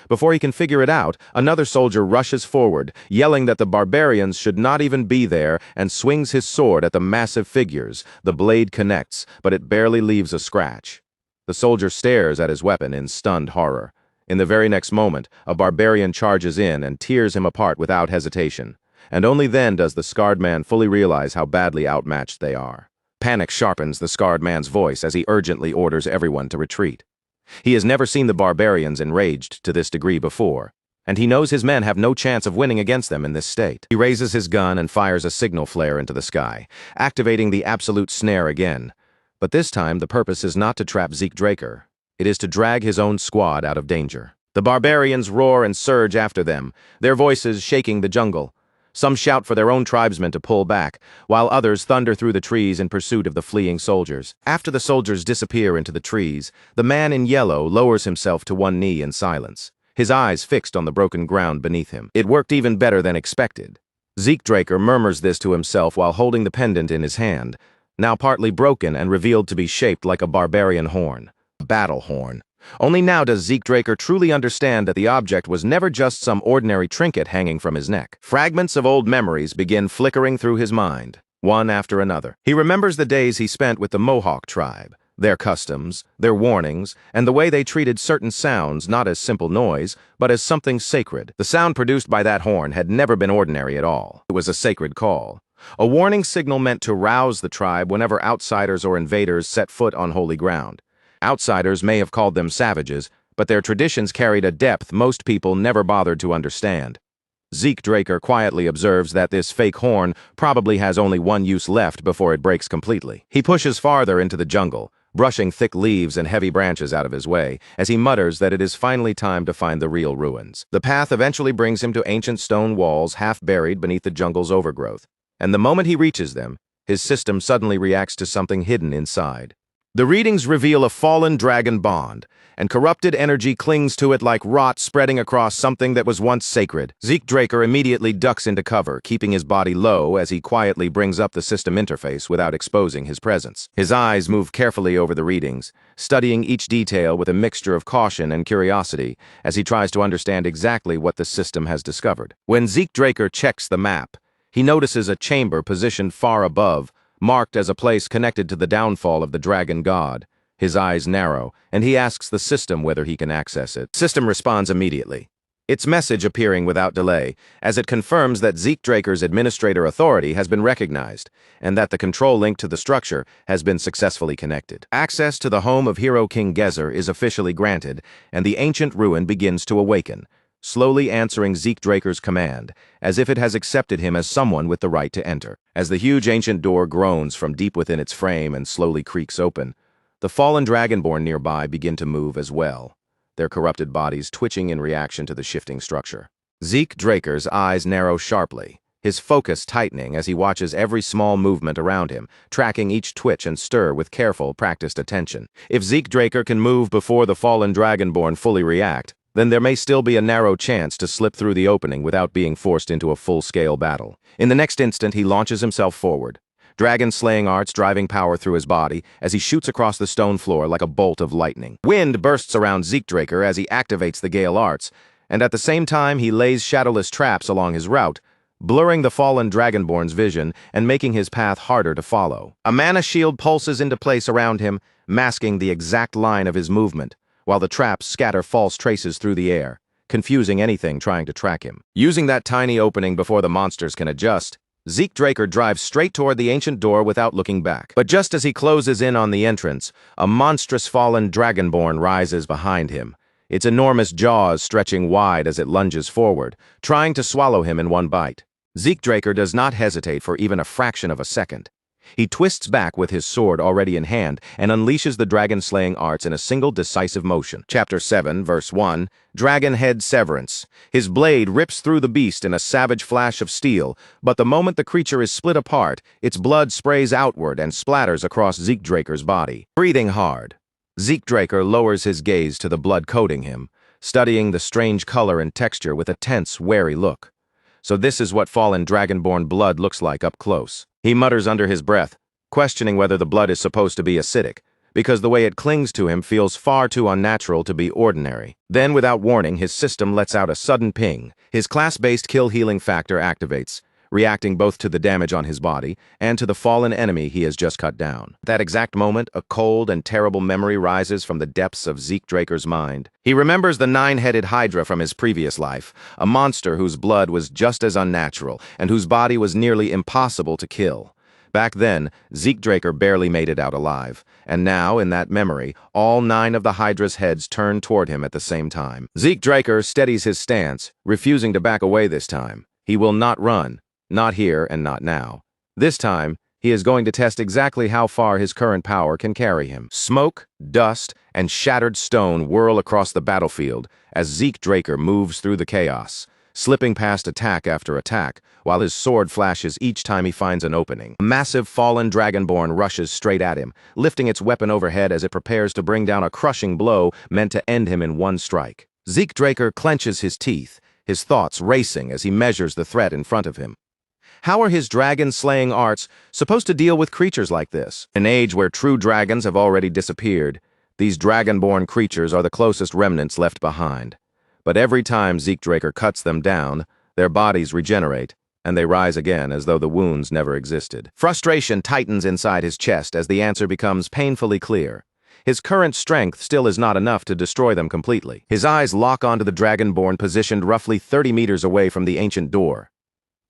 Speaker 1: Before he can figure it out, another soldier rushes forward, yelling that the barbarians should not even be there, and swings his sword at the massive figures. The blade connects, but it barely leaves a scratch. The soldier stares at his weapon in stunned horror. In the very next moment, a barbarian charges in and tears him apart without hesitation. And only then does the scarred man fully realize how badly outmatched they are. Panic sharpens the scarred man's voice as he urgently orders everyone to retreat. He has never seen the barbarians enraged to this degree before, and he knows his men have no chance of winning against them in this state. He raises his gun and fires a signal flare into the sky, activating the absolute snare again. But this time, the purpose is not to trap Zeke Draker. It is to drag his own squad out of danger. The barbarians roar and surge after them, their voices shaking the jungle. Some shout for their own tribesmen to pull back, while others thunder through the trees in pursuit of the fleeing soldiers. After the soldiers disappear into the trees, the man in yellow lowers himself to one knee in silence, his eyes fixed on the broken ground beneath him. It worked even better than expected. Zeke Draker murmurs this to himself while holding the pendant in his hand, now partly broken and revealed to be shaped like a barbarian horn. Battle horn. Only now does Zeke Draker truly understand that the object was never just some ordinary trinket hanging from his neck. Fragments of old memories begin flickering through his mind, one after another. He remembers the days he spent with the Mohawk tribe, their customs, their warnings, and the way they treated certain sounds not as simple noise, but as something sacred. The sound produced by that horn had never been ordinary at all. It was a sacred call. A warning signal meant to rouse the tribe whenever outsiders or invaders set foot on holy ground. Outsiders may have called them savages, but their traditions carried a depth most people never bothered to understand. Zeke Draker quietly observes that this fake horn probably has only one use left before it breaks completely. He pushes farther into the jungle, brushing thick leaves and heavy branches out of his way, as he mutters that it is finally time to find the real ruins. The path eventually brings him to ancient stone walls half buried beneath the jungle's overgrowth, and the moment he reaches them, his system suddenly reacts to something hidden inside. The readings reveal a fallen dragon bond, and corrupted energy clings to it like rot spreading across something that was once sacred. Zeke Draker immediately ducks into cover, keeping his body low as he quietly brings up the system interface without exposing his presence. His eyes move carefully over the readings, studying each detail with a mixture of caution and curiosity as he tries to understand exactly what the system has discovered. When Zeke Draker checks the map, he notices a chamber positioned far above, marked as a place connected to the downfall of the dragon god. His eyes narrow, and he asks the system whether he can access it. System responds immediately, its message appearing without delay, as it confirms that Zeke Draker's administrator authority has been recognized, and that the control link to the structure has been successfully connected. Access to the home of hero King Gezer is officially granted, and the ancient ruin begins to awaken, slowly answering Zeke Draker's command, as if it has accepted him as someone with the right to enter. As the huge ancient door groans from deep within its frame and slowly creaks open, the fallen dragonborn nearby begin to move as well, their corrupted bodies twitching in reaction to the shifting structure. Zeke Draker's eyes narrow sharply, his focus tightening as he watches every small movement around him, tracking each twitch and stir with careful, practiced attention. If Zeke Draker can move before the fallen dragonborn fully react, then there may still be a narrow chance to slip through the opening without being forced into a full-scale battle. In the next instant, he launches himself forward, dragon-slaying arts driving power through his body as he shoots across the stone floor like a bolt of lightning. Wind bursts around Zeke Draker as he activates the Gale arts, and at the same time he lays shadowless traps along his route, blurring the fallen dragonborn's vision and making his path harder to follow. A mana shield pulses into place around him, masking the exact line of his movement, while the traps scatter false traces through the air, confusing anything trying to track him. Using that tiny opening before the monsters can adjust, Zeke Draker drives straight toward the ancient door without looking back. But just as he closes in on the entrance, a monstrous fallen dragonborn rises behind him, its enormous jaws stretching wide as it lunges forward, trying to swallow him in one bite. Zeke Draker does not hesitate for even a fraction of a second. He twists back with his sword already in hand and unleashes the dragon-slaying arts in a single decisive motion. Chapter 7, Verse 1, Dragon Head Severance. His blade rips through the beast in a savage flash of steel, but the moment the creature is split apart, its blood sprays outward and splatters across Zeke Draker's body. Breathing hard, Zeke Draker lowers his gaze to the blood coating him, studying the strange color and texture with a tense, wary look. So this is what fallen dragonborn blood looks like up close. He mutters under his breath, questioning whether the blood is supposed to be acidic, because the way it clings to him feels far too unnatural to be ordinary. Then, without warning, his system lets out a sudden ping. His class-based kill healing factor activates, reacting both to the damage on his body and to the fallen enemy he has just cut down. At that exact moment, a cold and terrible memory rises from the depths of Zeke Draker's mind. He remembers the nine-headed Hydra from his previous life, a monster whose blood was just as unnatural and whose body was nearly impossible to kill. Back then, Zeke Draker barely made it out alive, and now, in that memory, all 9 of the Hydra's heads turn toward him at the same time. Zeke Draker steadies his stance, refusing to back away this time. He will not run. Not here and not now. This time, he is going to test exactly how far his current power can carry him. Smoke, dust, and shattered stone whirl across the battlefield as Zeke Draker moves through the chaos, slipping past attack after attack, while his sword flashes each time he finds an opening. A massive fallen dragonborn rushes straight at him, lifting its weapon overhead as it prepares to bring down a crushing blow meant to end him in one strike. Zeke Draker clenches his teeth, his thoughts racing as he measures the threat in front of him. How are his dragon-slaying arts supposed to deal with creatures like this? In an age where true dragons have already disappeared, these dragonborn creatures are the closest remnants left behind. But every time Zeke Draker cuts them down, their bodies regenerate, and they rise again as though the wounds never existed. Frustration tightens inside his chest as the answer becomes painfully clear. His current strength still is not enough to destroy them completely. His eyes lock onto the dragonborn positioned roughly 30 meters away from the ancient door.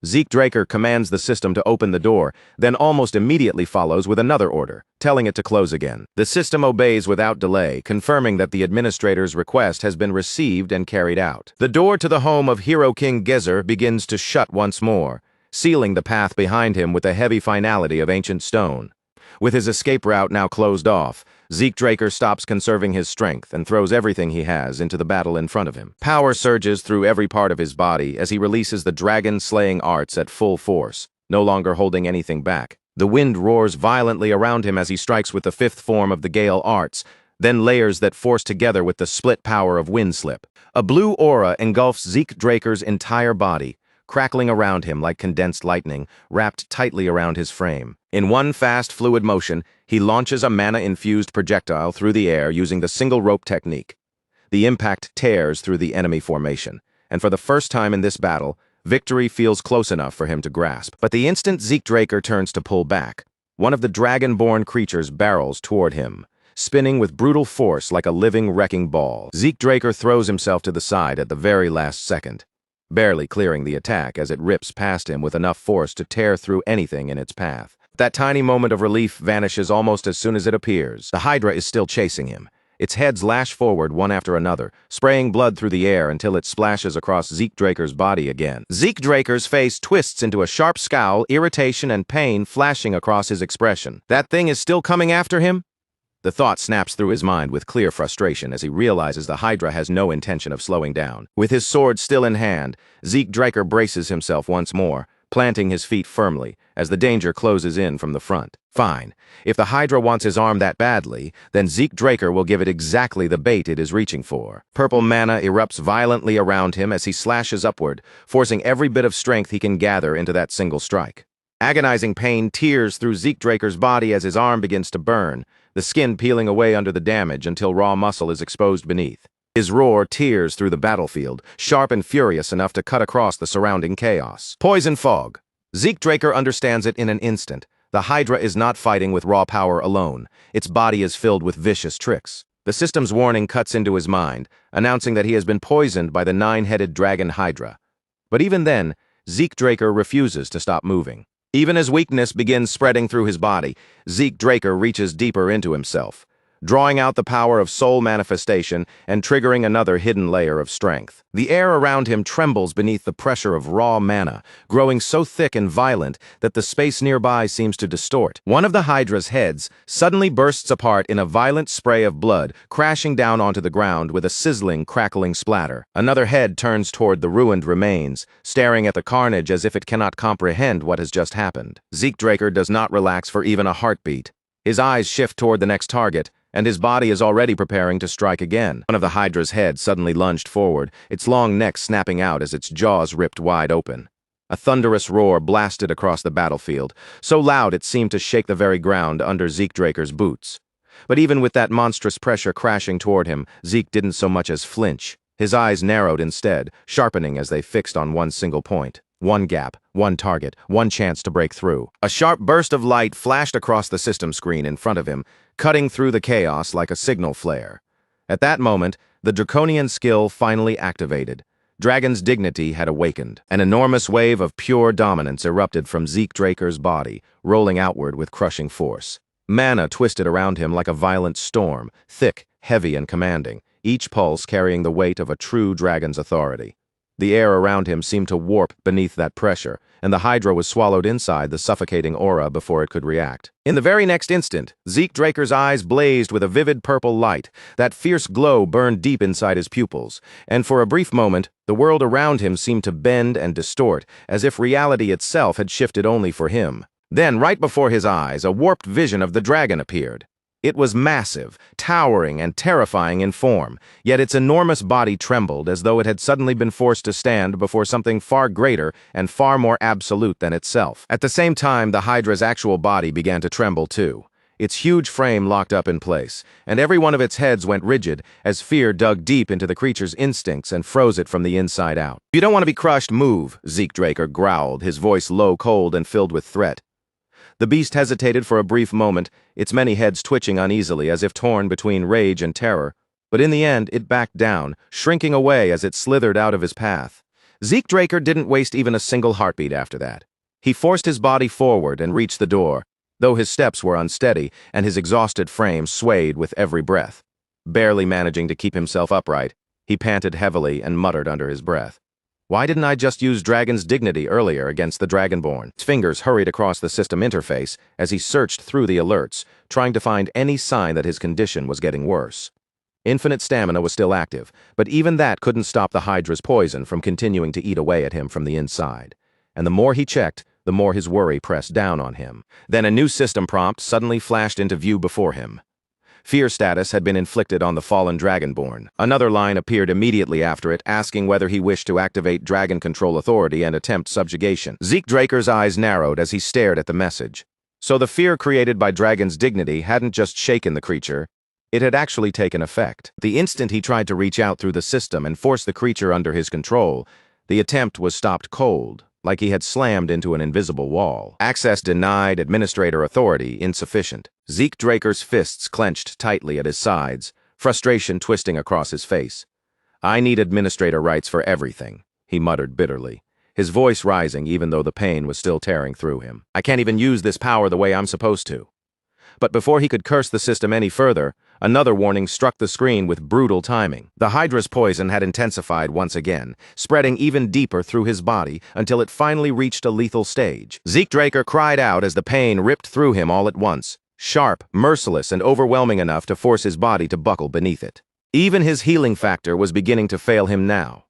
Speaker 1: Zeke Draker commands the system to open the door, then almost immediately follows with another order, telling it to close again. The system obeys without delay, confirming that the administrator's request has been received and carried out. The door to the home of Hero King Gezer begins to shut once more, sealing the path behind him with the heavy finality of ancient stone. With his escape route now closed off, Zeke Draker stops conserving his strength and throws everything he has into the battle in front of him. Power surges through every part of his body as he releases the dragon-slaying arts at full force, no longer holding anything back. The wind roars violently around him as he strikes with the 5th form of the Gale arts, then layers that force together with the split power of Windslip. A blue aura engulfs Zeke Draker's entire body, crackling around him like condensed lightning, wrapped tightly around his frame. In one fast, fluid motion, he launches a mana-infused projectile through the air using the single rope technique. The impact tears through the enemy formation, and for the first time in this battle, victory feels close enough for him to grasp. But the instant Zeke Draker turns to pull back, one of the dragon-born creatures barrels toward him, spinning with brutal force like a living wrecking ball. Zeke Draker throws himself to the side at the very last second, barely clearing the attack as it rips past him with enough force to tear through anything in its path. That tiny moment of relief vanishes almost as soon as it appears. The Hydra is still chasing him. Its heads lash forward one after another, spraying blood through the air until it splashes across Zeke Draker's body again. Zeke Draker's face twists into a sharp scowl, irritation and pain flashing across his expression. That thing is still coming after him? The thought snaps through his mind with clear frustration as he realizes the Hydra has no intention of slowing down. With his sword still in hand, Zeke Draker braces himself once more, planting his feet firmly as the danger closes in from the front. Fine. If the Hydra wants his arm that badly, then Zeke Draker will give it exactly the bait it is reaching for. Purple mana erupts violently around him as he slashes upward, forcing every bit of strength he can gather into that single strike. Agonizing pain tears through Zeke Draker's body as his arm begins to burn, the skin peeling away under the damage until raw muscle is exposed beneath. His roar tears through the battlefield, sharp and furious enough to cut across the surrounding chaos. Poison fog. Zeke Draker understands it in an instant. The Hydra is not fighting with raw power alone. Its body is filled with vicious tricks. The system's warning cuts into his mind, announcing that he has been poisoned by the 9-headed dragon Hydra. But even then, Zeke Draker refuses to stop moving. Even as weakness begins spreading through his body, Zeke Draker reaches deeper into himself. drawing out the power of soul manifestation and triggering another hidden layer of strength. The air around him trembles beneath the pressure of raw mana, growing so thick and violent that the space nearby seems to distort. One of the Hydra's heads suddenly bursts apart in a violent spray of blood, crashing down onto the ground with a sizzling, crackling splatter. Another head turns toward the ruined remains, staring at the carnage as if it cannot comprehend what has just happened. Zeke Draker does not relax for even a heartbeat. His eyes shift toward the next target, and his body is already preparing to strike again. One of the Hydra's heads suddenly lunged forward, its long neck snapping out as its jaws ripped wide open. A thunderous roar blasted across the battlefield, so loud it seemed to shake the very ground under Zeke Draker's boots. But even with that monstrous pressure crashing toward him, Zeke didn't so much as flinch. His eyes narrowed instead, sharpening as they fixed on one single point. One gap, one target, one chance to break through. A sharp burst of light flashed across the system screen in front of him, cutting through the chaos like a signal flare. At that moment, the draconian skill finally activated. Dragon's dignity had awakened. An enormous wave of pure dominance erupted from Zeke Draker's body, rolling outward with crushing force. Mana twisted around him like a violent storm, thick, heavy, and commanding, each pulse carrying the weight of a true dragon's authority. The air around him seemed to warp beneath that pressure, and the Hydra was swallowed inside the suffocating aura before it could react. In the very next instant, Zeke Draker's eyes blazed with a vivid purple light. That fierce glow burned deep inside his pupils, and for a brief moment, the world around him seemed to bend and distort, as if reality itself had shifted only for him. Then, right before his eyes, a warped vision of the dragon appeared. It was massive, towering, and terrifying in form, yet its enormous body trembled as though it had suddenly been forced to stand before something far greater and far more absolute than itself. At the same time, the Hydra's actual body began to tremble too. Its huge frame locked up in place, and every one of its heads went rigid as fear dug deep into the creature's instincts and froze it from the inside out. "If you don't want to be crushed, move," Zeke Draker growled, his voice low, cold, and filled with threat. The beast hesitated for a brief moment, its many heads twitching uneasily as if torn between rage and terror. But in the end, it backed down, shrinking away as it slithered out of his path. Zeke Draker didn't waste even a single heartbeat after that. He forced his body forward and reached the door, though his steps were unsteady and his exhausted frame swayed with every breath. Barely managing to keep himself upright, he panted heavily and muttered under his breath. Why didn't I just use Dragon's dignity earlier against the Dragonborn? His fingers hurried across the system interface as he searched through the alerts, trying to find any sign that his condition was getting worse. Infinite stamina was still active, but even that couldn't stop the Hydra's poison from continuing to eat away at him from the inside. And the more he checked, the more his worry pressed down on him. Then a new system prompt suddenly flashed into view before him. Fear status had been inflicted on the fallen Dragonborn. Another line appeared immediately after it, asking whether he wished to activate Dragon Control Authority and attempt subjugation. Zeke Draker's eyes narrowed as he stared at the message. So the fear created by Dragon's dignity hadn't just shaken the creature, it had actually taken effect. The instant he tried to reach out through the system and force the creature under his control, the attempt was stopped cold, like he had slammed into an invisible wall. Access denied, administrator authority insufficient. Zeke Draker's fists clenched tightly at his sides, frustration twisting across his face. "I need administrator rights for everything," he muttered bitterly, his voice rising even though the pain was still tearing through him. "I can't even use this power the way I'm supposed to." But before he could curse the system any further, another warning struck the screen with brutal timing. The Hydra's poison had intensified once again, spreading even deeper through his body until it finally reached a lethal stage. Zeke Draker cried out as the pain ripped through him all at once, sharp, merciless, and overwhelming enough to force his body to buckle beneath it. Even his healing factor was beginning to fail him now.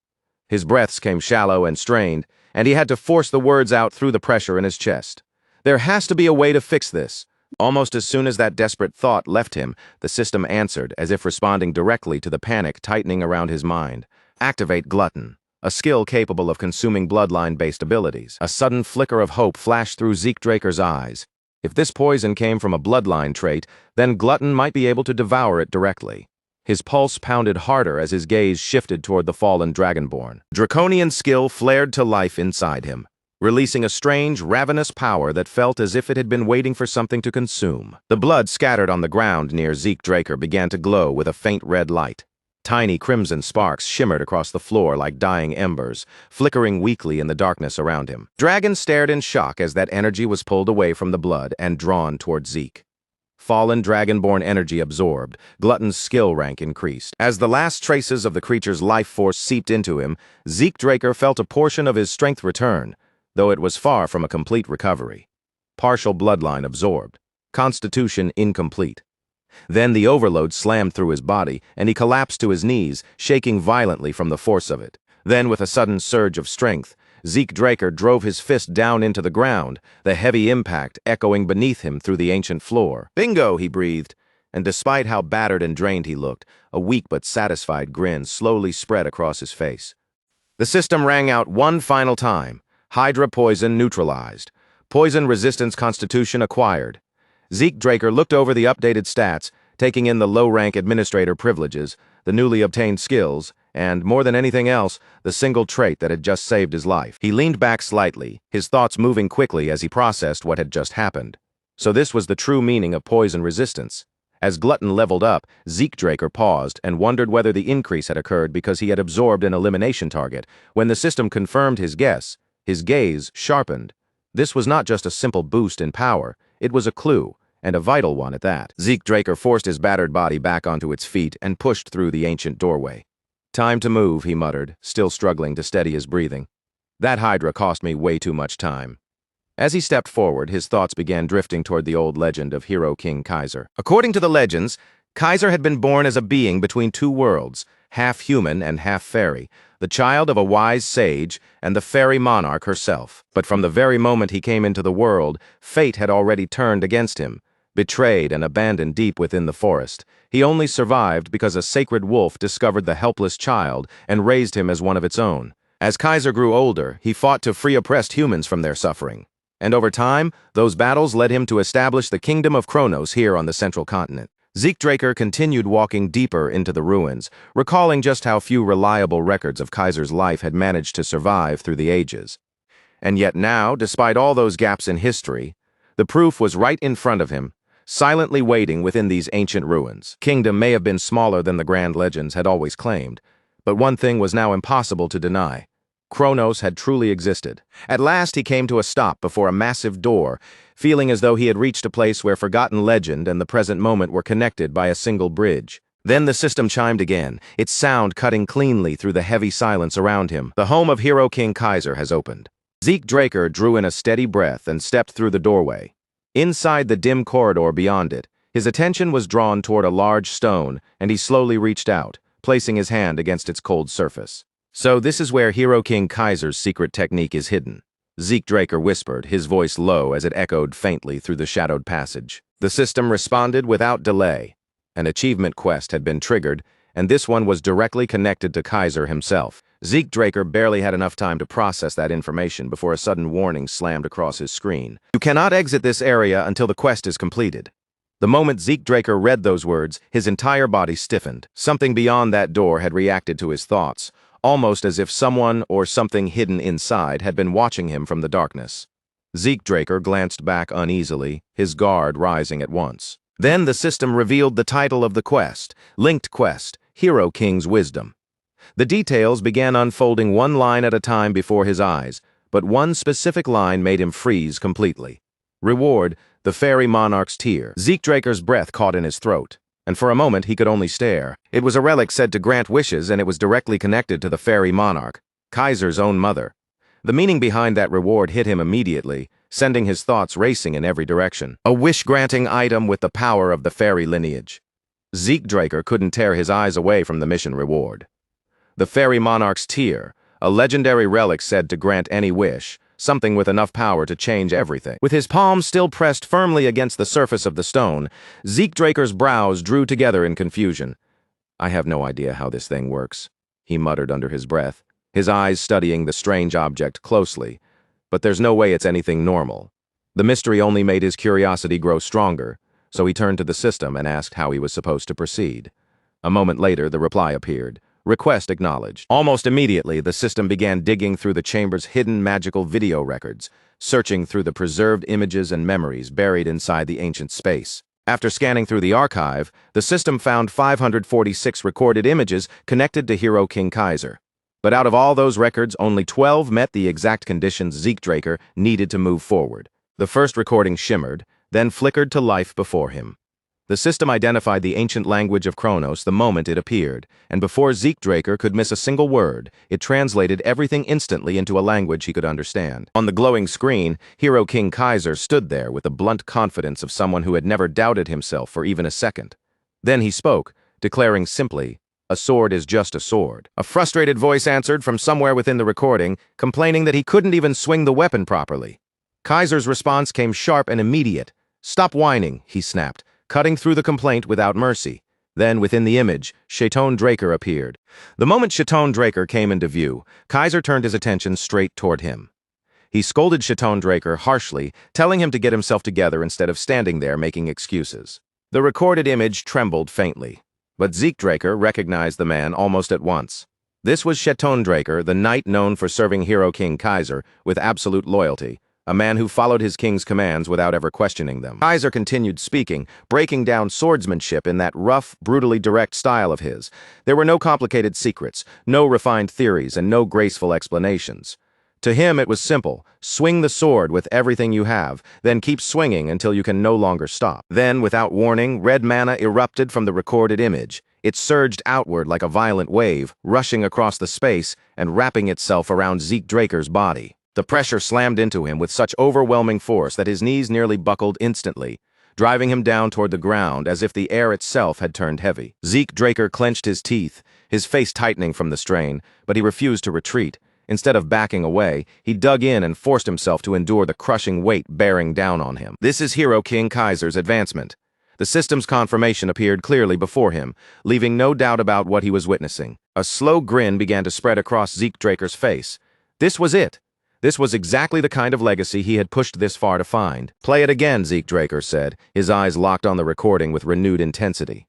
Speaker 1: His breaths came shallow and strained, and he had to force the words out through the pressure in his chest. There has to be a way to fix this. Almost as soon as that desperate thought left him, the system answered, as if responding directly to the panic tightening around his mind. Activate Glutton, a skill capable of consuming bloodline-based abilities. A sudden flicker of hope flashed through Zeke Draker's eyes. If this poison came from a bloodline trait, then Glutton might be able to devour it directly. His pulse pounded harder as his gaze shifted toward the fallen Dragonborn. Draconian skill flared to life inside him, releasing a strange, ravenous power that felt as if it had been waiting for something to consume. The blood scattered on the ground near Zeke Draker began to glow with a faint red light. Tiny crimson sparks shimmered across the floor like dying embers, flickering weakly in the darkness around him. Dragon stared in shock as that energy was pulled away from the blood and drawn toward Zeke. fallen dragonborn energy absorbed, Glutton's skill rank increased. As the last traces of the creature's life force seeped into him, Zeke Draker felt a portion of his strength return, though it was far from a complete recovery. Partial bloodline absorbed. Constitution incomplete. Then the overload slammed through his body, and he collapsed to his knees, shaking violently from the force of it. Then, with a sudden surge of strength, Zeke Draker drove his fist down into the ground, the heavy impact echoing beneath him through the ancient floor. "Bingo!" he breathed, and despite how battered and drained he looked, a weak but satisfied grin slowly spread across his face. The system rang out one final time. Hydra poison neutralized. Poison resistance constitution acquired. Zeke Draker looked over the updated stats, taking in the low-rank administrator privileges, the newly obtained skills, and, more than anything else, the single trait that had just saved his life. He leaned back slightly, his thoughts moving quickly as he processed what had just happened. So this was the true meaning of poison resistance. As Glutton leveled up, Zeke Draker paused and wondered whether the increase had occurred because he had absorbed an elimination target. When the system confirmed his guess, his gaze sharpened. This was not just a simple boost in power, it was a clue, and a vital one at that. Zeke Draker forced his battered body back onto its feet and pushed through the ancient doorway. "Time to move," he muttered, still struggling to steady his breathing. "That Hydra cost me way too much time." As he stepped forward, his thoughts began drifting toward the old legend of Hero King Kaiser. According to the legends, Kaiser had been born as a being between two worlds, half human and half fairy, the child of a wise sage and the fairy monarch herself. But from the very moment he came into the world, fate had already turned against him. Betrayed and abandoned deep within the forest, he only survived because a sacred wolf discovered the helpless child and raised him as one of its own. As Kaiser grew older, he fought to free oppressed humans from their suffering. And over time, those battles led him to establish the Kingdom of Kronos here on the central continent. Zeke Draker continued walking deeper into the ruins, recalling just how few reliable records of Kaiser's life had managed to survive through the ages. And yet now, despite all those gaps in history, the proof was right in front of him, silently waiting within these ancient ruins. Kingdom may have been smaller than the grand legends had always claimed, but one thing was now impossible to deny. Kronos had truly existed. At last he came to a stop before a massive door, feeling as though he had reached a place where forgotten legend and the present moment were connected by a single bridge. Then the system chimed again, its sound cutting cleanly through the heavy silence around him. "The home of Hero King Kaiser has opened." Zeke Draker drew in a steady breath and stepped through the doorway. Inside the dim corridor beyond it, his attention was drawn toward a large stone, and he slowly reached out, placing his hand against its cold surface. "So this is where Hero King Kaiser's secret technique is hidden," Zeke Draker whispered, his voice low as it echoed faintly through the shadowed passage. The system responded without delay. An achievement quest had been triggered, and this one was directly connected to Kaiser himself. Zeke Draker barely had enough time to process that information before a sudden warning slammed across his screen. "You cannot exit this area until the quest is completed." The moment Zeke Draker read those words, his entire body stiffened. Something beyond that door had reacted to his thoughts, almost as if someone or something hidden inside had been watching him from the darkness. Zeke Draker glanced back uneasily, his guard rising at once. Then the system revealed the title of the quest, Linked Quest, Hero King's Wisdom. The details began unfolding one line at a time before his eyes, but one specific line made him freeze completely. Reward, the Fairy Monarch's Tear. Zeke Draker's breath caught in his throat, and for a moment he could only stare. It was a relic said to grant wishes, and it was directly connected to the Fairy Monarch, Kaiser's own mother. The meaning behind that reward hit him immediately, sending his thoughts racing in every direction. A wish-granting item with the power of the fairy lineage. Zeke Draker couldn't tear his eyes away from the mission reward. The Fairy Monarch's Tear, a legendary relic said to grant any wish, something with enough power to change everything. With his palms still pressed firmly against the surface of the stone, Zeke Draker's brows drew together in confusion. "I have no idea how this thing works," he muttered under his breath, his eyes studying the strange object closely. "But there's no way it's anything normal." The mystery only made his curiosity grow stronger, so he turned to the system and asked how he was supposed to proceed. A moment later, the reply appeared. Request acknowledged. Almost immediately, the system began digging through the chamber's hidden magical video records, searching through the preserved images and memories buried inside the ancient space. After scanning through the archive, the system found 546 recorded images connected to Hero King Kaiser. But out of all those records, only 12 met the exact conditions Zeke Draker needed to move forward. The first recording shimmered, then flickered to life before him. The system identified the ancient language of Kronos the moment it appeared, and before Zeke Draker could miss a single word, it translated everything instantly into a language he could understand. On the glowing screen, Hero King Kaiser stood there with the blunt confidence of someone who had never doubted himself for even a second. Then he spoke, declaring simply, "A sword is just a sword." A frustrated voice answered from somewhere within the recording, complaining that he couldn't even swing the weapon properly. Kaiser's response came sharp and immediate. "Stop whining," he snapped, cutting through the complaint without mercy. Then, within the image, Chaton Draker appeared. The moment Chaton Draker came into view, Kaiser turned his attention straight toward him. He scolded Chaton Draker harshly, telling him to get himself together instead of standing there making excuses. The recorded image trembled faintly, but Zeke Draker recognized the man almost at once. This was Chaton Draker, the knight known for serving Hero King Kaiser with absolute loyalty, a man who followed his king's commands without ever questioning them. Kaiser continued speaking, breaking down swordsmanship in that rough, brutally direct style of his. There were no complicated secrets, no refined theories, and no graceful explanations. To him, it was simple. Swing the sword with everything you have, then keep swinging until you can no longer stop. Then, without warning, red mana erupted from the recorded image. It surged outward like a violent wave, rushing across the space and wrapping itself around Zeke Draker's body. The pressure slammed into him with such overwhelming force that his knees nearly buckled instantly, driving him down toward the ground as if the air itself had turned heavy. Zeke Draker clenched his teeth, his face tightening from the strain, but he refused to retreat. Instead of backing away, he dug in and forced himself to endure the crushing weight bearing down on him. This is Hero King Kaiser's advancement. The system's confirmation appeared clearly before him, leaving no doubt about what he was witnessing. A slow grin began to spread across Zeke Draker's face. This was it. This was exactly the kind of legacy he had pushed this far to find. "Play it again," Zeke Draker said, his eyes locked on the recording with renewed intensity.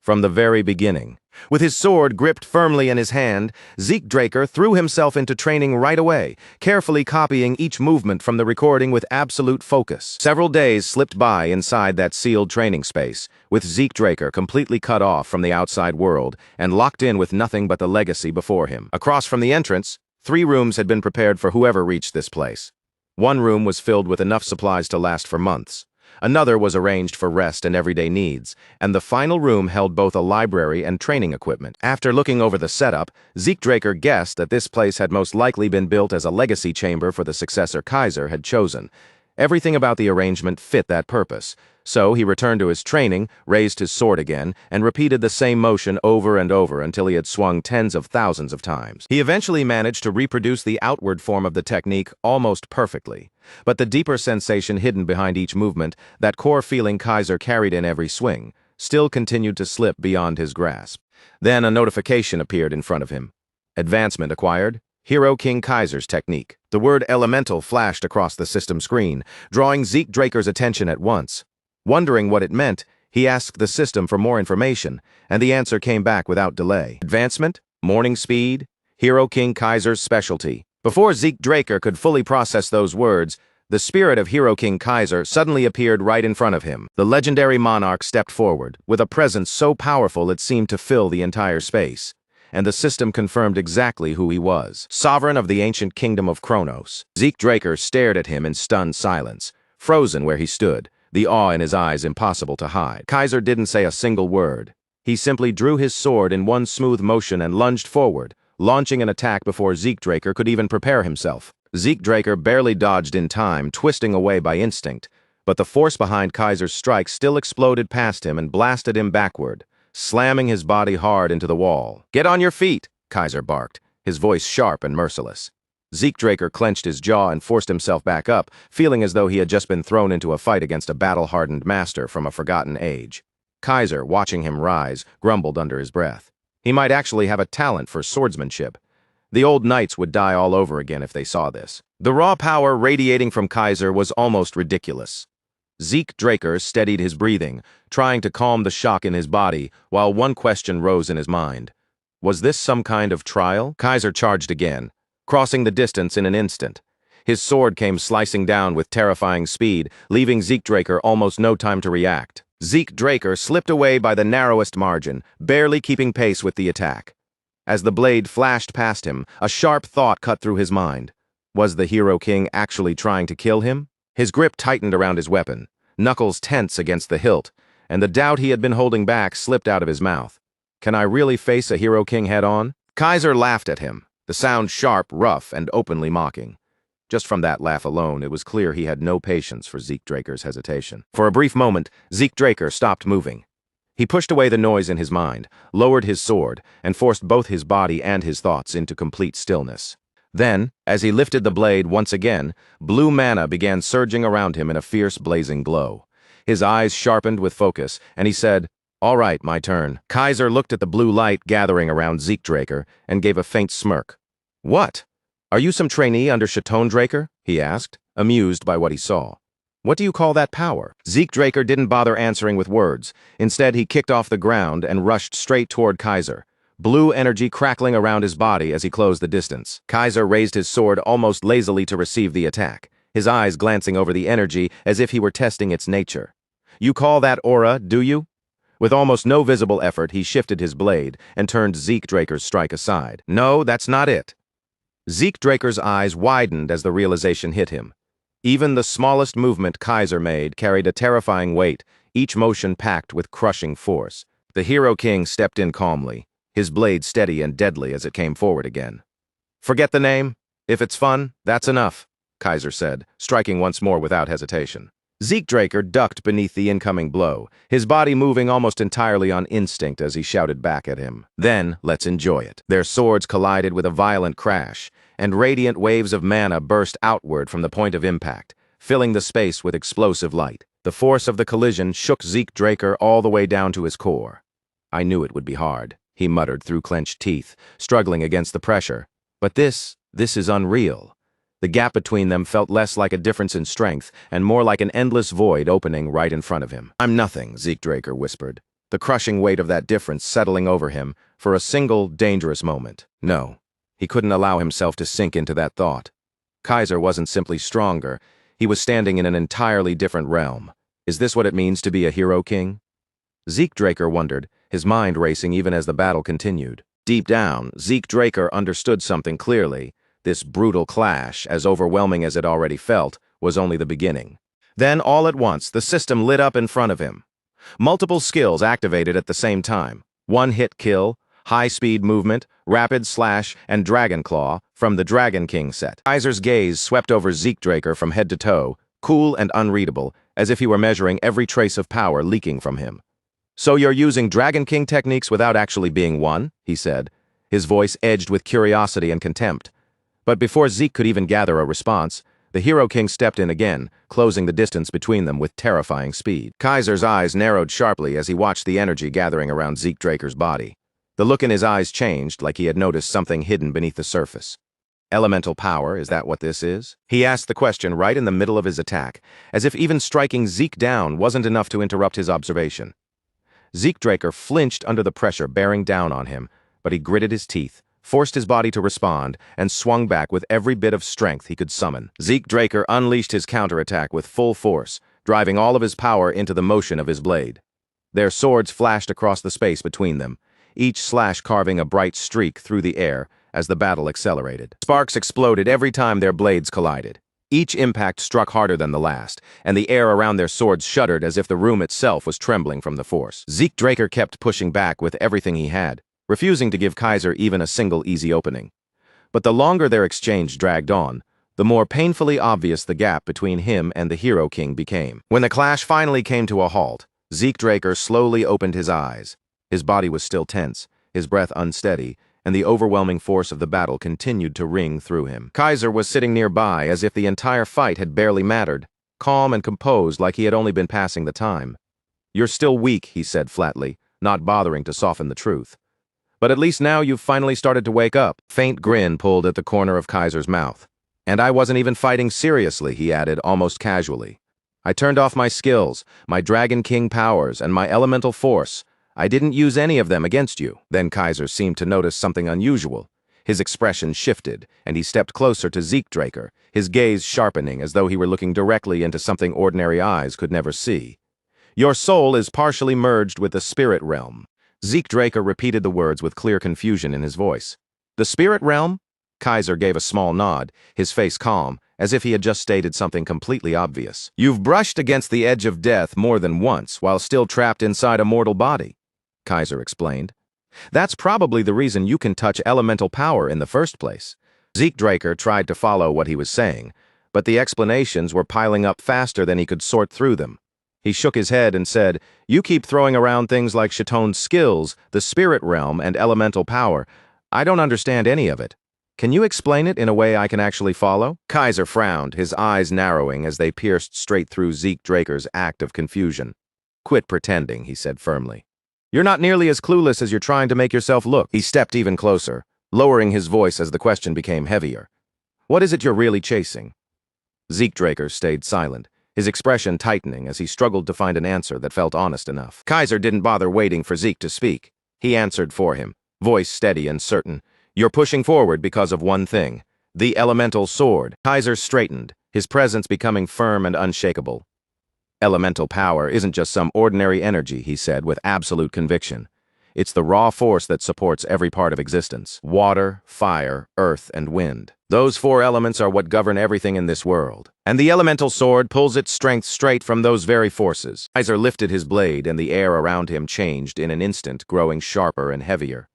Speaker 1: From the very beginning. With his sword gripped firmly in his hand, Zeke Draker threw himself into training right away, carefully copying each movement from the recording with absolute focus. Several days slipped by inside that sealed training space, with Zeke Draker completely cut off from the outside world and locked in with nothing but the legacy before him. Across from the entrance, 3 rooms had been prepared for whoever reached this place. One room was filled with enough supplies to last for months. Another was arranged for rest and everyday needs, and the final room held both a library and training equipment. After looking over the setup, Zeke Draker guessed that this place had most likely been built as a legacy chamber for the successor Kaiser had chosen. Everything about the arrangement fit that purpose. So he returned to his training, raised his sword again, and repeated the same motion over and over until he had swung tens of thousands of times. He eventually managed to reproduce the outward form of the technique almost perfectly. But the deeper sensation hidden behind each movement, that core feeling Kaiser carried in every swing, still continued to slip beyond his grasp. Then a notification appeared in front of him. Advancement acquired. Hero King Kaiser's technique. The word elemental flashed across the system screen, drawing Zeke Draker's attention at once. Wondering what it meant, he asked the system for more information, and the answer came back without delay. Advancement, morning speed, Hero King Kaiser's specialty. Before Zeke Draker could fully process those words, the spirit of Hero King Kaiser suddenly appeared right in front of him. The legendary monarch stepped forward, with a presence so powerful it seemed to fill the entire space. And the system confirmed exactly who he was. Sovereign of the ancient kingdom of Kronos. Zeke Draker stared at him in stunned silence, frozen where he stood, the awe in his eyes impossible to hide. Kaiser didn't say a single word. He simply drew his sword in one smooth motion and lunged forward, launching an attack before Zeke Draker could even prepare himself. Zeke Draker barely dodged in time, twisting away by instinct, but the force behind Kaiser's strike still exploded past him and blasted him backward, slamming his body hard into the wall. "Get on your feet," Kaiser barked, his voice sharp and merciless. Zeke Draker clenched his jaw and forced himself back up, feeling as though he had just been thrown into a fight against a battle-hardened master from a forgotten age. Kaiser, watching him rise, grumbled under his breath. He might actually have a talent for swordsmanship. The old knights would die all over again if they saw this. The raw power radiating from Kaiser was almost ridiculous. Zeke Draker steadied his breathing, trying to calm the shock in his body, while one question rose in his mind. Was this some kind of trial? Kaiser charged again, crossing the distance in an instant. His sword came slicing down with terrifying speed, leaving Zeke Draker almost no time to react. Zeke Draker slipped away by the narrowest margin, barely keeping pace with the attack. As the blade flashed past him, a sharp thought cut through his mind. Was the Hero King actually trying to kill him? His grip tightened around his weapon, knuckles tense against the hilt, and the doubt he had been holding back slipped out of his mouth. Can I really face a Hero King head-on? Kaiser laughed at him, the sound sharp, rough, and openly mocking. Just from that laugh alone, it was clear he had no patience for Zeke Draker's hesitation. For a brief moment, Zeke Draker stopped moving. He pushed away the noise in his mind, lowered his sword, and forced both his body and his thoughts into complete stillness. Then, as he lifted the blade once again, blue mana began surging around him in a fierce, blazing glow. His eyes sharpened with focus, and he said, "All right, my turn." Kaiser looked at the blue light gathering around Zeke Draker and gave a faint smirk. "What? Are you some trainee under Chaton Draker?" he asked, amused by what he saw. "What do you call that power?" Zeke Draker didn't bother answering with words. Instead, he kicked off the ground and rushed straight toward Kaiser, blue energy crackling around his body as he closed the distance. Kaiser raised his sword almost lazily to receive the attack, his eyes glancing over the energy as if he were testing its nature. "You call that aura, do you?" With almost no visible effort, he shifted his blade and turned Zeke Draker's strike aside. "No, that's not it." Zeke Draker's eyes widened as the realization hit him. Even the smallest movement Kaiser made carried a terrifying weight, each motion packed with crushing force. The Hero King stepped in calmly, his blade steady and deadly as it came forward again. "Forget the name. If it's fun, that's enough," Kaiser said, striking once more without hesitation. Zeke Draker ducked beneath the incoming blow, his body moving almost entirely on instinct as he shouted back at him. "Then, let's enjoy it." Their swords collided with a violent crash, and radiant waves of mana burst outward from the point of impact, filling the space with explosive light. The force of the collision shook Zeke Draker all the way down to his core. "I knew it would be hard," he muttered through clenched teeth, struggling against the pressure. "But this is unreal." The gap between them felt less like a difference in strength and more like an endless void opening right in front of him. "I'm nothing," Zeke Draker whispered, the crushing weight of that difference settling over him for a single, dangerous moment. No, he couldn't allow himself to sink into that thought. Kaiser wasn't simply stronger, he was standing in an entirely different realm. Is this what it means to be a Hero King? Zeke Draker wondered, his mind racing even as the battle continued. Deep down, Zeke Draker understood something clearly. This brutal clash, as overwhelming as it already felt, was only the beginning. Then, all at once, the system lit up in front of him. Multiple skills activated at the same time. One-hit kill, high-speed movement, rapid slash, and dragon claw from the Dragon King set. Kaiser's gaze swept over Zeke Draker from head to toe, cool and unreadable, as if he were measuring every trace of power leaking from him. "So you're using Dragon King techniques without actually being one?" he said, his voice edged with curiosity and contempt. But before Zeke could even gather a response, the Hero King stepped in again, closing the distance between them with terrifying speed. Kaiser's eyes narrowed sharply as he watched the energy gathering around Zeke Draker's body. The look in his eyes changed, like he had noticed something hidden beneath the surface. "Elemental power, is that what this is?" He asked the question right in the middle of his attack, as if even striking Zeke down wasn't enough to interrupt his observation. Zeke Draker flinched under the pressure bearing down on him, but he gritted his teeth, forced his body to respond, and swung back with every bit of strength he could summon. Zeke Draker unleashed his counterattack with full force, driving all of his power into the motion of his blade. Their swords flashed across the space between them, each slash carving a bright streak through the air as the battle accelerated. Sparks exploded every time their blades collided. Each impact struck harder than the last, and the air around their swords shuddered as if the room itself was trembling from the force. Zeke Draker kept pushing back with everything he had, refusing to give Kaiser even a single easy opening. But the longer their exchange dragged on, the more painfully obvious the gap between him and the Hero King became. When the clash finally came to a halt, Zeke Draker slowly opened his eyes. His body was still tense, his breath unsteady, and the overwhelming force of the battle continued to ring through him. Kaiser was sitting nearby as if the entire fight had barely mattered, calm and composed like he had only been passing the time. "You're still weak," he said flatly, not bothering to soften the truth. "But at least now you've finally started to wake up." Faint grin pulled at the corner of Kaiser's mouth. "And I wasn't even fighting seriously," he added almost casually. "I turned off my skills, my Dragon King powers, and my elemental force. I didn't use any of them against you." Then Kaiser seemed to notice something unusual. His expression shifted, and he stepped closer to Zeke Draker, his gaze sharpening as though he were looking directly into something ordinary eyes could never see. "Your soul is partially merged with the spirit realm." Zeke Draker repeated the words with clear confusion in his voice. "The spirit realm?" Kaiser gave a small nod, his face calm, as if he had just stated something completely obvious. You've brushed against the edge of death more than once while still trapped inside a mortal body, Kaiser explained. That's probably the reason you can touch elemental power in the first place. Zeke Draker tried to follow what he was saying, but the explanations were piling up faster than he could sort through them. He shook his head and said, You keep throwing around things like Chaton's skills, the spirit realm, and elemental power. I don't understand any of it. Can you explain it in a way I can actually follow? Kaiser frowned, his eyes narrowing as they pierced straight through Zeke Draker's act of confusion. Quit pretending, he said firmly. You're not nearly as clueless as you're trying to make yourself look. He stepped even closer, lowering his voice as the question became heavier. What is it you're really chasing? Zeke Draker stayed silent, his expression tightening as he struggled to find an answer that felt honest enough. Kaiser didn't bother waiting for Zeke to speak. He answered for him, voice steady and certain. You're pushing forward because of one thing, the elemental sword. Kaiser straightened, his presence becoming firm and unshakable. Elemental power isn't just some ordinary energy, he said with absolute conviction. It's the raw force that supports every part of existence. Water, fire, earth, and wind. Those four elements are what govern everything in this world. And the elemental sword pulls its strength straight from those very forces. Kaiser lifted his blade and the air around him changed in an instant, growing sharper and heavier.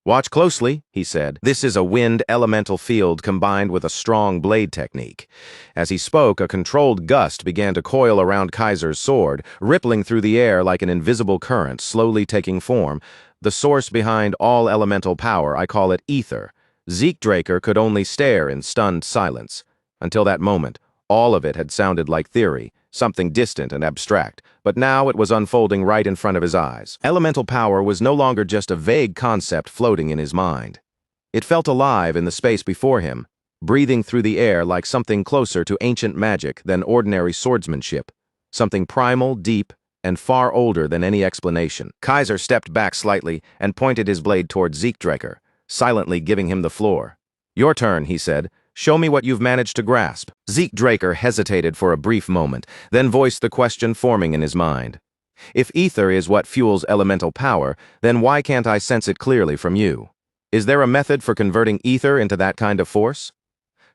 Speaker 1: Watch closely, he said. This is a wind elemental field combined with a strong blade technique. As he spoke, a controlled gust began to coil around Kaiser's sword, rippling through the air like an invisible current, slowly taking form. The source behind all elemental power, I call it ether. Zeke Draker could only stare in stunned silence. Until that moment, all of it had sounded like theory, something distant and abstract, but now it was unfolding right in front of his eyes. Elemental power was no longer just a vague concept floating in his mind. It felt alive in the space before him, breathing through the air like something closer to ancient magic than ordinary swordsmanship, something primal, deep, and far older than any explanation. Kaiser stepped back slightly and pointed his blade toward Zeke Draker, silently giving him the floor. Your turn, he said. Show me what you've managed to grasp. Zeke Draker hesitated for a brief moment, then voiced the question forming in his mind. If ether is what fuels elemental power, then why can't I sense it clearly from you? Is there a method for converting ether into that kind of force?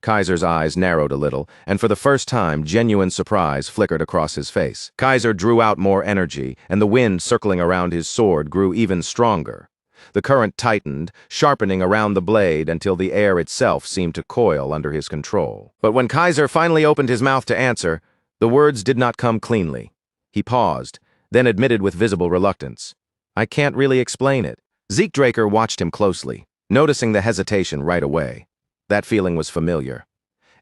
Speaker 1: Kaiser's eyes narrowed a little, and for the first time, genuine surprise flickered across his face. Kaiser drew out more energy, and the wind circling around his sword grew even stronger. The current tightened, sharpening around the blade until the air itself seemed to coil under his control. But when Kaiser finally opened his mouth to answer, the words did not come cleanly. He paused, then admitted with visible reluctance. I can't really explain it. Zeke Draker watched him closely, noticing the hesitation right away. That feeling was familiar.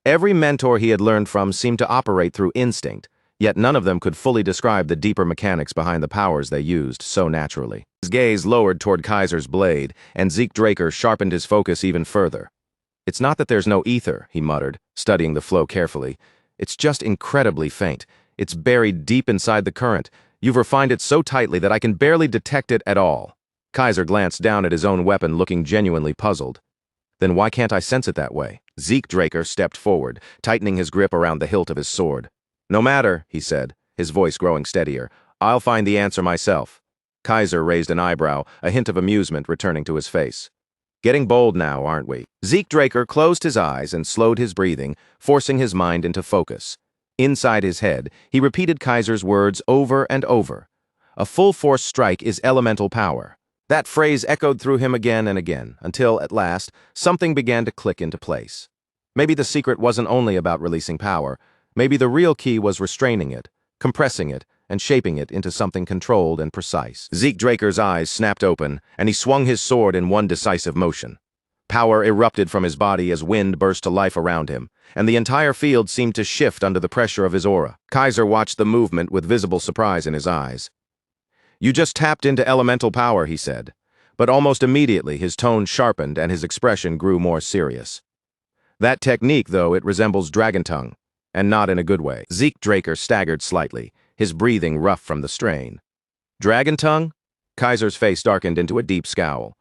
Speaker 1: Every mentor he had learned from seemed to operate through instinct, yet none of them could fully describe the deeper mechanics behind the powers they used so naturally. His gaze lowered toward Kaiser's blade, and Zeke Draker sharpened his focus even further. It's not that there's no ether, he muttered, studying the flow carefully. It's just incredibly faint. It's buried deep inside the current. You've refined it so tightly that I can barely detect it at all. Kaiser glanced down at his own weapon, looking genuinely puzzled. Then why can't I sense it that way? Zeke Draker stepped forward, tightening his grip around the hilt of his sword. No matter, he said, his voice growing steadier. I'll find the answer myself. Kaiser raised an eyebrow, a hint of amusement returning to his face. Getting bold now, aren't we? Zeke Draker closed his eyes and slowed his breathing, forcing his mind into focus. Inside his head, he repeated Kaiser's words over and over. A full-force strike is elemental power. That phrase echoed through him again and again, until, at last, something began to click into place. Maybe the secret wasn't only about releasing power. Maybe the real key was restraining it, compressing it, and shaping it into something controlled and precise. Zeke Draker's eyes snapped open, and he swung his sword in one decisive motion. Power erupted from his body as wind burst to life around him, and the entire field seemed to shift under the pressure of his aura. Kaiser watched the movement with visible surprise in his eyes. You just tapped into elemental power, he said. But almost immediately his tone sharpened and his expression grew more serious. That technique, though, it resembles dragon tongue, and not in a good way. Zeke Draker staggered slightly, his breathing rough from the strain. Dragon tongue? Kaiser's face darkened into a deep scowl.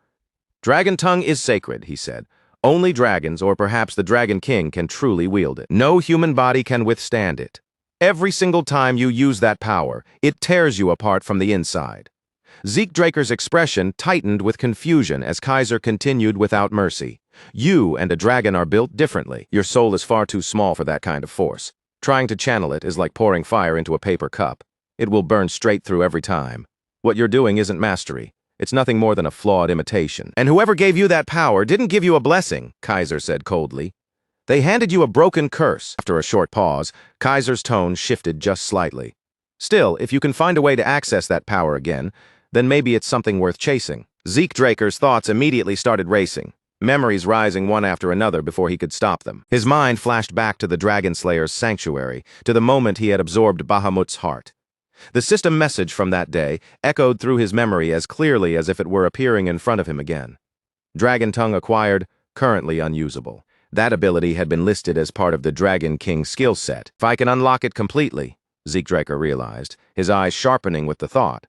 Speaker 1: Dragon tongue is sacred, he said. Only dragons, or perhaps the Dragon King, can truly wield it. No human body can withstand it. Every single time you use that power, it tears you apart from the inside. Zeke Draker's expression tightened with confusion as Kaiser continued without mercy. You and a dragon are built differently. Your soul is far too small for that kind of force. Trying to channel it is like pouring fire into a paper cup. It will burn straight through every time. What you're doing isn't mastery. It's nothing more than a flawed imitation. And whoever gave you that power didn't give you a blessing, Kaiser said coldly. They handed you a broken curse. After a short pause, Kaiser's tone shifted just slightly. Still, if you can find a way to access that power again, then maybe it's something worth chasing. Zeke Draker's thoughts immediately started racing, memories rising one after another before he could stop them. His mind flashed back to the Dragon Slayer's sanctuary, to the moment he had absorbed Bahamut's heart. The system message from that day echoed through his memory as clearly as if it were appearing in front of him again. Dragon Tongue acquired, currently unusable. That ability had been listed as part of the Dragon King skill set. If I can unlock it completely, Zeke Draker realized, his eyes sharpening with the thought,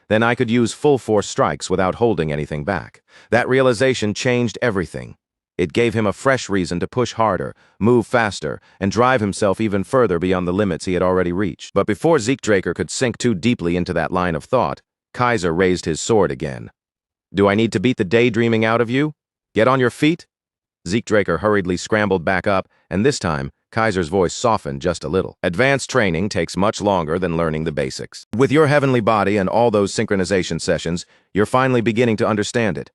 Speaker 1: then I could use full force strikes without holding anything back. That realization changed everything. It gave him a fresh reason to push harder, move faster, and drive himself even further beyond the limits he had already reached. But before Zeke Draker could sink too deeply into that line of thought, Kaiser raised his sword again. Do I need to beat the daydreaming out of you? Get on your feet? Zeke Draker hurriedly scrambled back up, and this time, Kaiser's voice softened just a little. Advanced training takes much longer than learning the basics. With your heavenly body and all those synchronization sessions, you're finally beginning to understand it.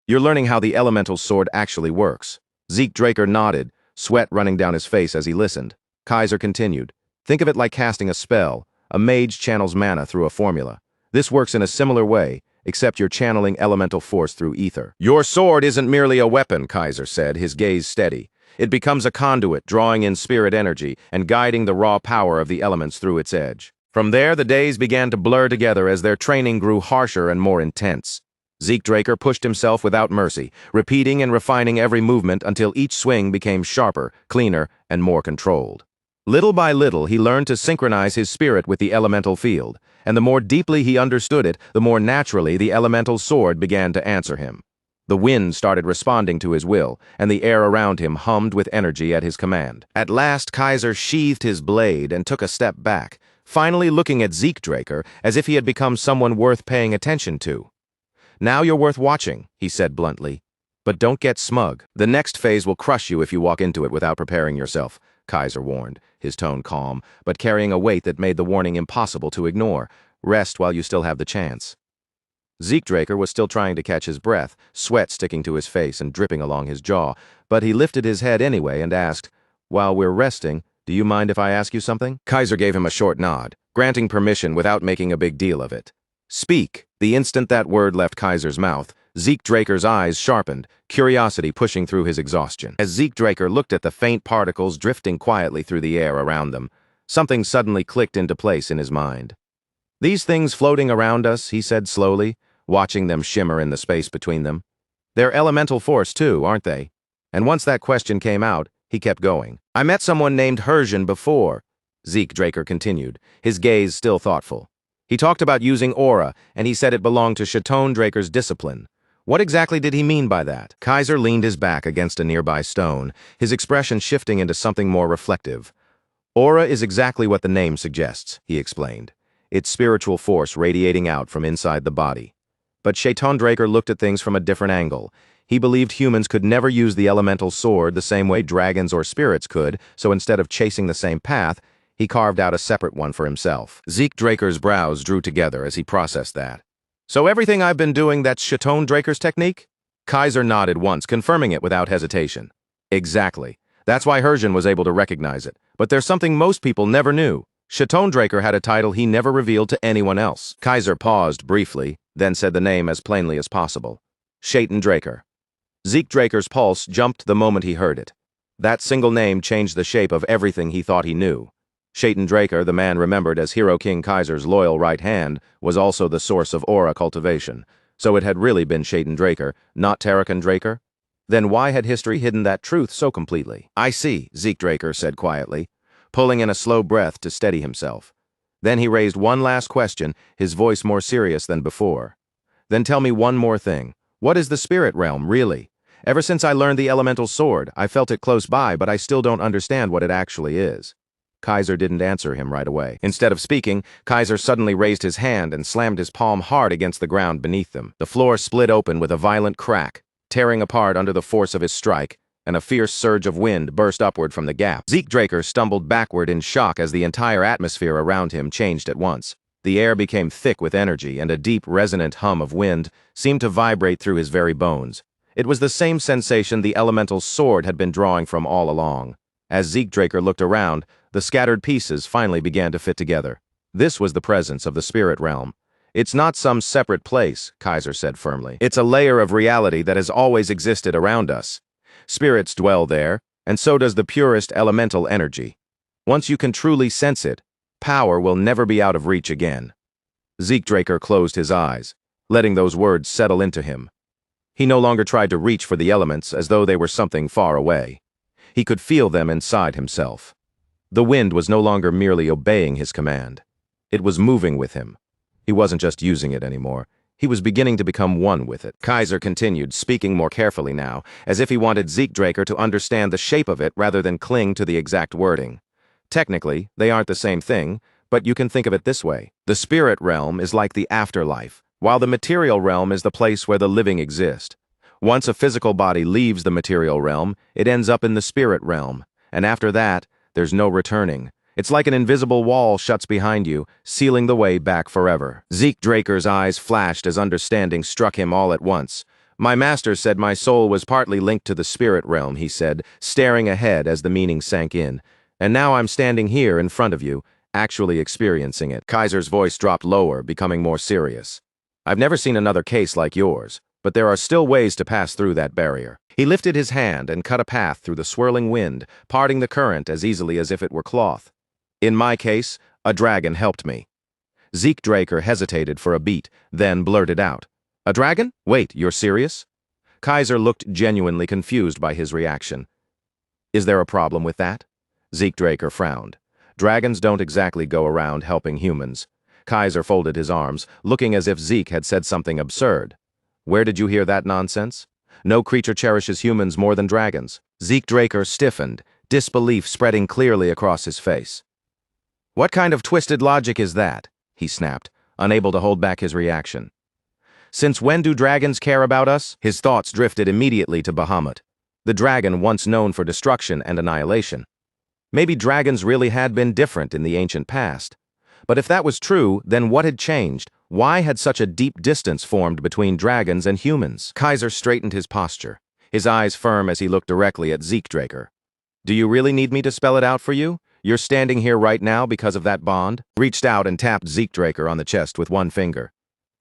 Speaker 1: You're learning how the elemental sword actually works. Zeke Draker nodded, sweat running down his face as he listened. Kaiser continued. Think of it like casting a spell. A mage channels mana through a formula. This works in a similar way, except you're channeling elemental force through ether. Your sword isn't merely a weapon, Kaiser said, his gaze steady. It becomes a conduit, drawing in spirit energy and guiding the raw power of the elements through its edge. From there, the days began to blur together as their training grew harsher and more intense. Zeke Draker pushed himself without mercy, repeating and refining every movement until each swing became sharper, cleaner, and more controlled. Little by little, he learned to synchronize his spirit with the elemental field, and the more deeply he understood it, the more naturally the elemental sword began to answer him. The wind started responding to his will, and the air around him hummed with energy at his command. At last, Kaiser sheathed his blade and took a step back, finally looking at Zeke Draker as if he had become someone worth paying attention to. Now you're worth watching, he said bluntly. But don't get smug. The next phase will crush you if you walk into it without preparing yourself, Kaiser warned, his tone calm, but carrying a weight that made the warning impossible to ignore. Rest while you still have the chance. Zeke Draker was still trying to catch his breath, sweat sticking to his face and dripping along his jaw, but he lifted his head anyway and asked, "While we're resting, do you mind if I ask you something?" Kaiser gave him a short nod, granting permission without making a big deal of it. Speak. The instant that word left Kaiser's mouth, Zeke Draker's eyes sharpened, curiosity pushing through his exhaustion. As Zeke Draker looked at the faint particles drifting quietly through the air around them, something suddenly clicked into place in his mind. These things floating around us, he said slowly, watching them shimmer in the space between them. They're elemental force too, aren't they? And once that question came out, he kept going. I met someone named Hersian before, Zeke Draker continued, his gaze still thoughtful. He talked about using aura, and he said it belonged to Chatone Draker's discipline. What exactly did he mean by that? Kaiser leaned his back against a nearby stone, his expression shifting into something more reflective. Aura is exactly what the name suggests, he explained. It's spiritual force radiating out from inside the body. But Chatone Draker looked at things from a different angle. He believed humans could never use the elemental sword the same way dragons or spirits could, so instead of chasing the same path, he carved out a separate one for himself. Zeke Draker's brows drew together as he processed that. So everything I've been doing, that's Chatone Draker's technique? Kaiser nodded once, confirming it without hesitation. Exactly. That's why Hersian was able to recognize it. But there's something most people never knew. Chatone Draker had a title he never revealed to anyone else. Kaiser paused briefly, then said the name as plainly as possible. Chatone Draker. Zeke Draker's pulse jumped the moment he heard it. That single name changed the shape of everything he thought he knew. Chatone Draker, the man remembered as Hero King Kaiser's loyal right hand, was also the source of aura cultivation. So it had really been Chatone Draker, not Tarakan Draker? Then why had history hidden that truth so completely? I see, Zeke Draker said quietly, pulling in a slow breath to steady himself. Then he raised one last question, his voice more serious than before. Then tell me one more thing. What is the spirit realm, really? Ever since I learned the elemental sword, I felt it close by, but I still don't understand what it actually is. Kaiser didn't answer him right away. Instead of speaking, Kaiser suddenly raised his hand and slammed his palm hard against the ground beneath them. The floor split open with a violent crack. tearing apart under the force of his strike, and a fierce surge of wind burst upward from the gap. Zeke Draker stumbled backward in shock as the entire atmosphere around him changed at once. The air became thick with energy, and a deep, resonant hum of wind seemed to vibrate through his very bones. It was the same sensation the elemental's sword had been drawing from all along. As Zeke Draker looked around, the scattered pieces finally began to fit together. This was the presence of the spirit realm. It's not some separate place, Kaiser said firmly. It's a layer of reality that has always existed around us. Spirits dwell there, and so does the purest elemental energy. Once you can truly sense it, power will never be out of reach again. Zeke Draker closed his eyes, letting those words settle into him. He no longer tried to reach for the elements as though they were something far away. He could feel them inside himself. The wind was no longer merely obeying his command. It was moving with him. He wasn't just using it anymore. He was beginning to become one with it. Kaiser continued, speaking more carefully now, as if he wanted Zeke Draker to understand the shape of it rather than cling to the exact wording. Technically, they aren't the same thing, but you can think of it this way. The spirit realm is like the afterlife, while the material realm is the place where the living exist. Once a physical body leaves the material realm, it ends up in the spirit realm, and after that, there's no returning. It's like an invisible wall shuts behind you, sealing the way back forever. Zeke Draker's eyes flashed as understanding struck him all at once. My master said my soul was partly linked to the spirit realm, he said, staring ahead as the meaning sank in. And now I'm standing here in front of you, actually experiencing it. Kaiser's voice dropped lower, becoming more serious. I've never seen another case like yours, but there are still ways to pass through that barrier. He lifted his hand and cut a path through the swirling wind, parting the current as easily as if it were cloth. In my case, a dragon helped me. Zeke Draker hesitated for a beat, then blurted out. A dragon? Wait, you're serious? Kaiser looked genuinely confused by his reaction. Is there a problem with that? Zeke Draker frowned. Dragons don't exactly go around helping humans. Kaiser folded his arms, looking as if Zeke had said something absurd. Where did you hear that nonsense? No creature cherishes humans more than dragons. Zeke Draker stiffened, disbelief spreading clearly across his face. What kind of twisted logic is that? He snapped, unable to hold back his reaction. Since when do dragons care about us? His thoughts drifted immediately to Bahamut, the dragon once known for destruction and annihilation. Maybe dragons really had been different in the ancient past. But if that was true, then what had changed? Why had such a deep distance formed between dragons and humans? Kaiser straightened his posture, his eyes firm as he looked directly at Zeke Draker. Do you really need me to spell it out for you? You're standing here right now because of that bond? Reached out and tapped Zeke Draker on the chest with one finger.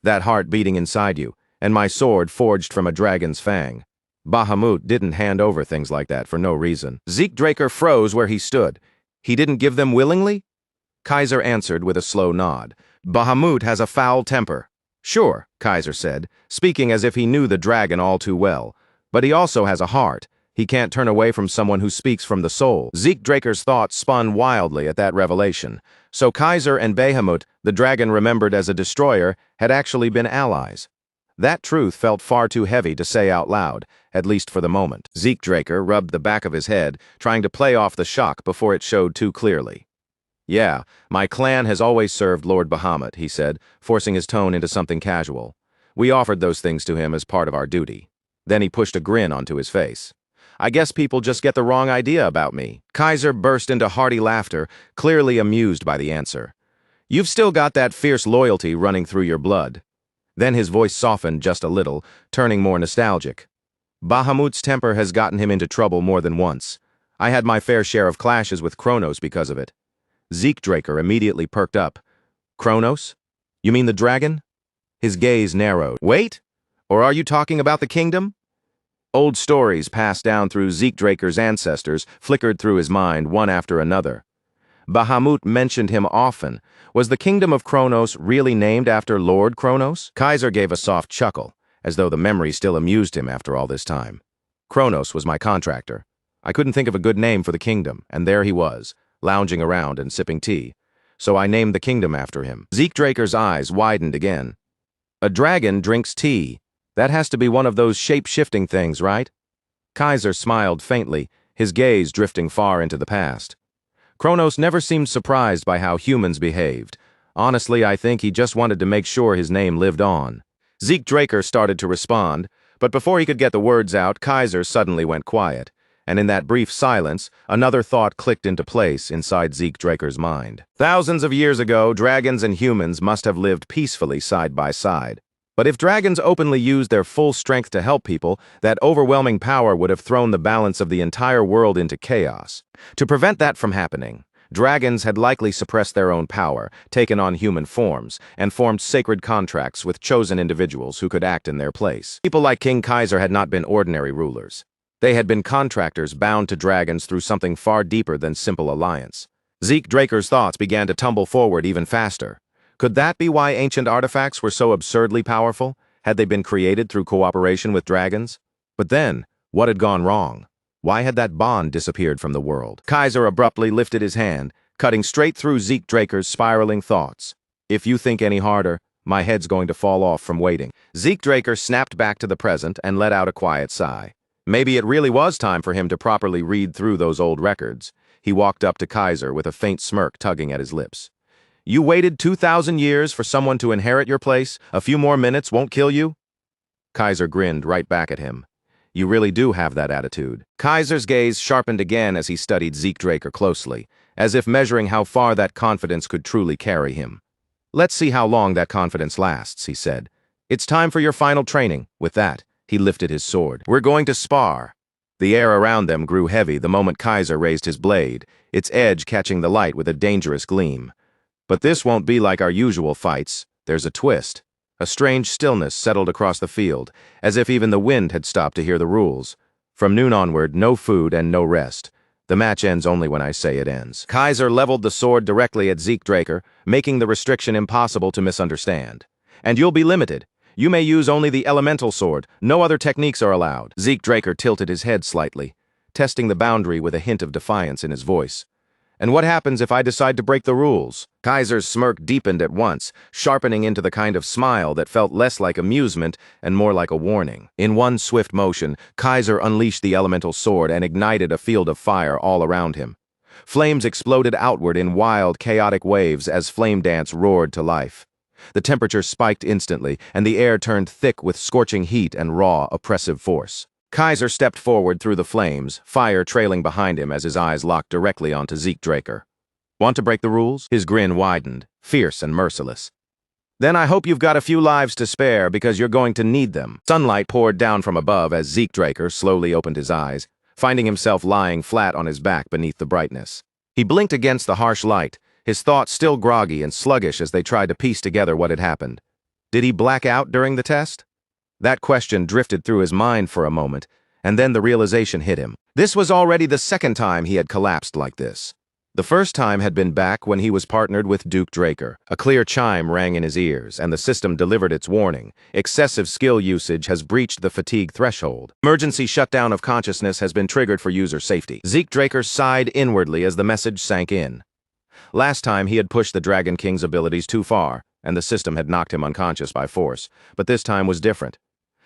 Speaker 1: That heart beating inside you, and my sword forged from a dragon's fang. Bahamut didn't hand over things like that for no reason. Zeke Draker froze where he stood. He didn't give them willingly? Kaiser answered with a slow nod. Bahamut has a foul temper. Sure, Kaiser said, speaking as if he knew the dragon all too well. But he also has a heart. He can't turn away from someone who speaks from the soul. Zeke Draker's thoughts spun wildly at that revelation. So Kaiser and Bahamut, the dragon remembered as a destroyer, had actually been allies. That truth felt far too heavy to say out loud, at least for the moment. Zeke Draker rubbed the back of his head, trying to play off the shock before it showed too clearly. Yeah, my clan has always served Lord Bahamut, he said, forcing his tone into something casual. We offered those things to him as part of our duty. Then he pushed a grin onto his face. I guess people just get the wrong idea about me. Kaiser burst into hearty laughter, clearly amused by the answer. You've still got that fierce loyalty running through your blood. Then his voice softened just a little, turning more nostalgic. Bahamut's temper has gotten him into trouble more than once. I had my fair share of clashes with Kronos because of it. Zeke Draker immediately perked up. Kronos? You mean the dragon? His gaze narrowed. Wait? Or are you talking about the kingdom? Old stories passed down through Zeke Draker's ancestors flickered through his mind one after another. Bahamut mentioned him often. Was the kingdom of Kronos really named after Lord Kronos? Kaiser gave a soft chuckle, as though the memory still amused him after all this time. Kronos was my contractor. I couldn't think of a good name for the kingdom, and there he was, lounging around and sipping tea. So I named the kingdom after him. Zeke Draker's eyes widened again. A dragon drinks tea. That has to be one of those shape-shifting things, right? Kaiser smiled faintly, his gaze drifting far into the past. Kronos never seemed surprised by how humans behaved. Honestly, I think he just wanted to make sure his name lived on. Zeke Draker started to respond, But before he could get the words out, Kaiser suddenly went quiet, and in that brief silence, another thought clicked into place inside Zeke Draker's mind. Thousands of years ago, dragons and humans must have lived peacefully side by side. But if dragons openly used their full strength to help people, that overwhelming power would have thrown the balance of the entire world into chaos. To prevent that from happening, dragons had likely suppressed their own power, taken on human forms, and formed sacred contracts with chosen individuals who could act in their place. People like King Kaiser had not been ordinary rulers. They had been contractors bound to dragons through something far deeper than simple alliance. Zeke Draker's thoughts began to tumble forward even faster. Could that be why ancient artifacts were so absurdly powerful? Had they been created through cooperation with dragons? But then, what had gone wrong? Why had that bond disappeared from the world? Kaiser abruptly lifted his hand, cutting straight through Zeke Draker's spiraling thoughts. If you think any harder, my head's going to fall off from waiting. Zeke Draker snapped back to the present and let out a quiet sigh. Maybe it really was time for him to properly read through those old records. He walked up to Kaiser with a faint smirk tugging at his lips. You waited 2,000 years for someone to inherit your place? A few more minutes won't kill you? Kaiser grinned right back at him. You really do have that attitude. Kaiser's gaze sharpened again as he studied Zeke Draker closely, as if measuring how far that confidence could truly carry him. Let's see how long that confidence lasts, he said. It's time for your final training. With that, he lifted his sword. We're going to spar. The air around them grew heavy the moment Kaiser raised his blade, its edge catching the light with a dangerous gleam. But this won't be like our usual fights. There's a twist. A strange stillness settled across the field, as if even the wind had stopped to hear the rules. From noon onward, no food and no rest. The match ends only when I say it ends. Kaiser leveled the sword directly at Zeke Draker, making the restriction impossible to misunderstand. And you'll be limited. You may use only the elemental sword. No other techniques are allowed. Zeke Draker tilted his head slightly, testing the boundary with a hint of defiance in his voice. And what happens if I decide to break the rules? Kaiser's smirk deepened at once, sharpening into the kind of smile that felt less like amusement and more like a warning. In one swift motion, Kaiser unleashed the elemental sword and ignited a field of fire all around him. Flames exploded outward in wild, chaotic waves as flame dance roared to life. The temperature spiked instantly, and the air turned thick with scorching heat and raw, oppressive force. Kaiser stepped forward through the flames, fire trailing behind him as his eyes locked directly onto Zeke Draker. Want to break the rules? His grin widened, fierce and merciless. Then I hope you've got a few lives to spare because you're going to need them. Sunlight poured down from above as Zeke Draker slowly opened his eyes, finding himself lying flat on his back beneath the brightness. He blinked against the harsh light, his thoughts still groggy and sluggish as they tried to piece together what had happened. Did he black out during the test? That question drifted through his mind for a moment, and then the realization hit him. This was already the second time he had collapsed like this. The first time had been back when he was partnered with Duke Draker. A clear chime rang in his ears, and the system delivered its warning. Excessive skill usage has breached the fatigue threshold. Emergency shutdown of consciousness has been triggered for user safety. Zeke Draker sighed inwardly as the message sank in. Last time he had pushed the Dragon King's abilities too far, and the system had knocked him unconscious by force. But this time was different.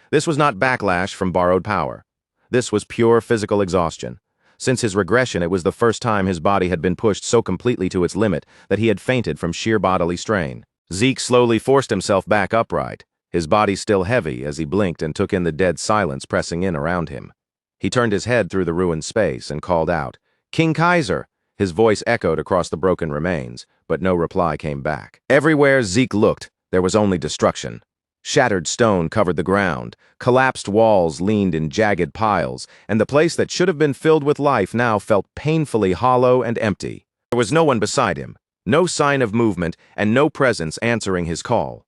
Speaker 1: This was not backlash from borrowed power. This was pure physical exhaustion. Since his regression, it was the first time his body had been pushed so completely to its limit that he had fainted from sheer bodily strain. Zeke slowly forced himself back upright, his body still heavy as he blinked and took in the dead silence pressing in around him. He turned his head through the ruined space and called out, "King Kaiser!" His voice echoed across the broken remains, but no reply came back. Everywhere Zeke looked, there was only destruction. Shattered stone covered the ground, collapsed walls leaned in jagged piles, and the place that should have been filled with life now felt painfully hollow and empty. There was no one beside him, no sign of movement, and no presence answering his call.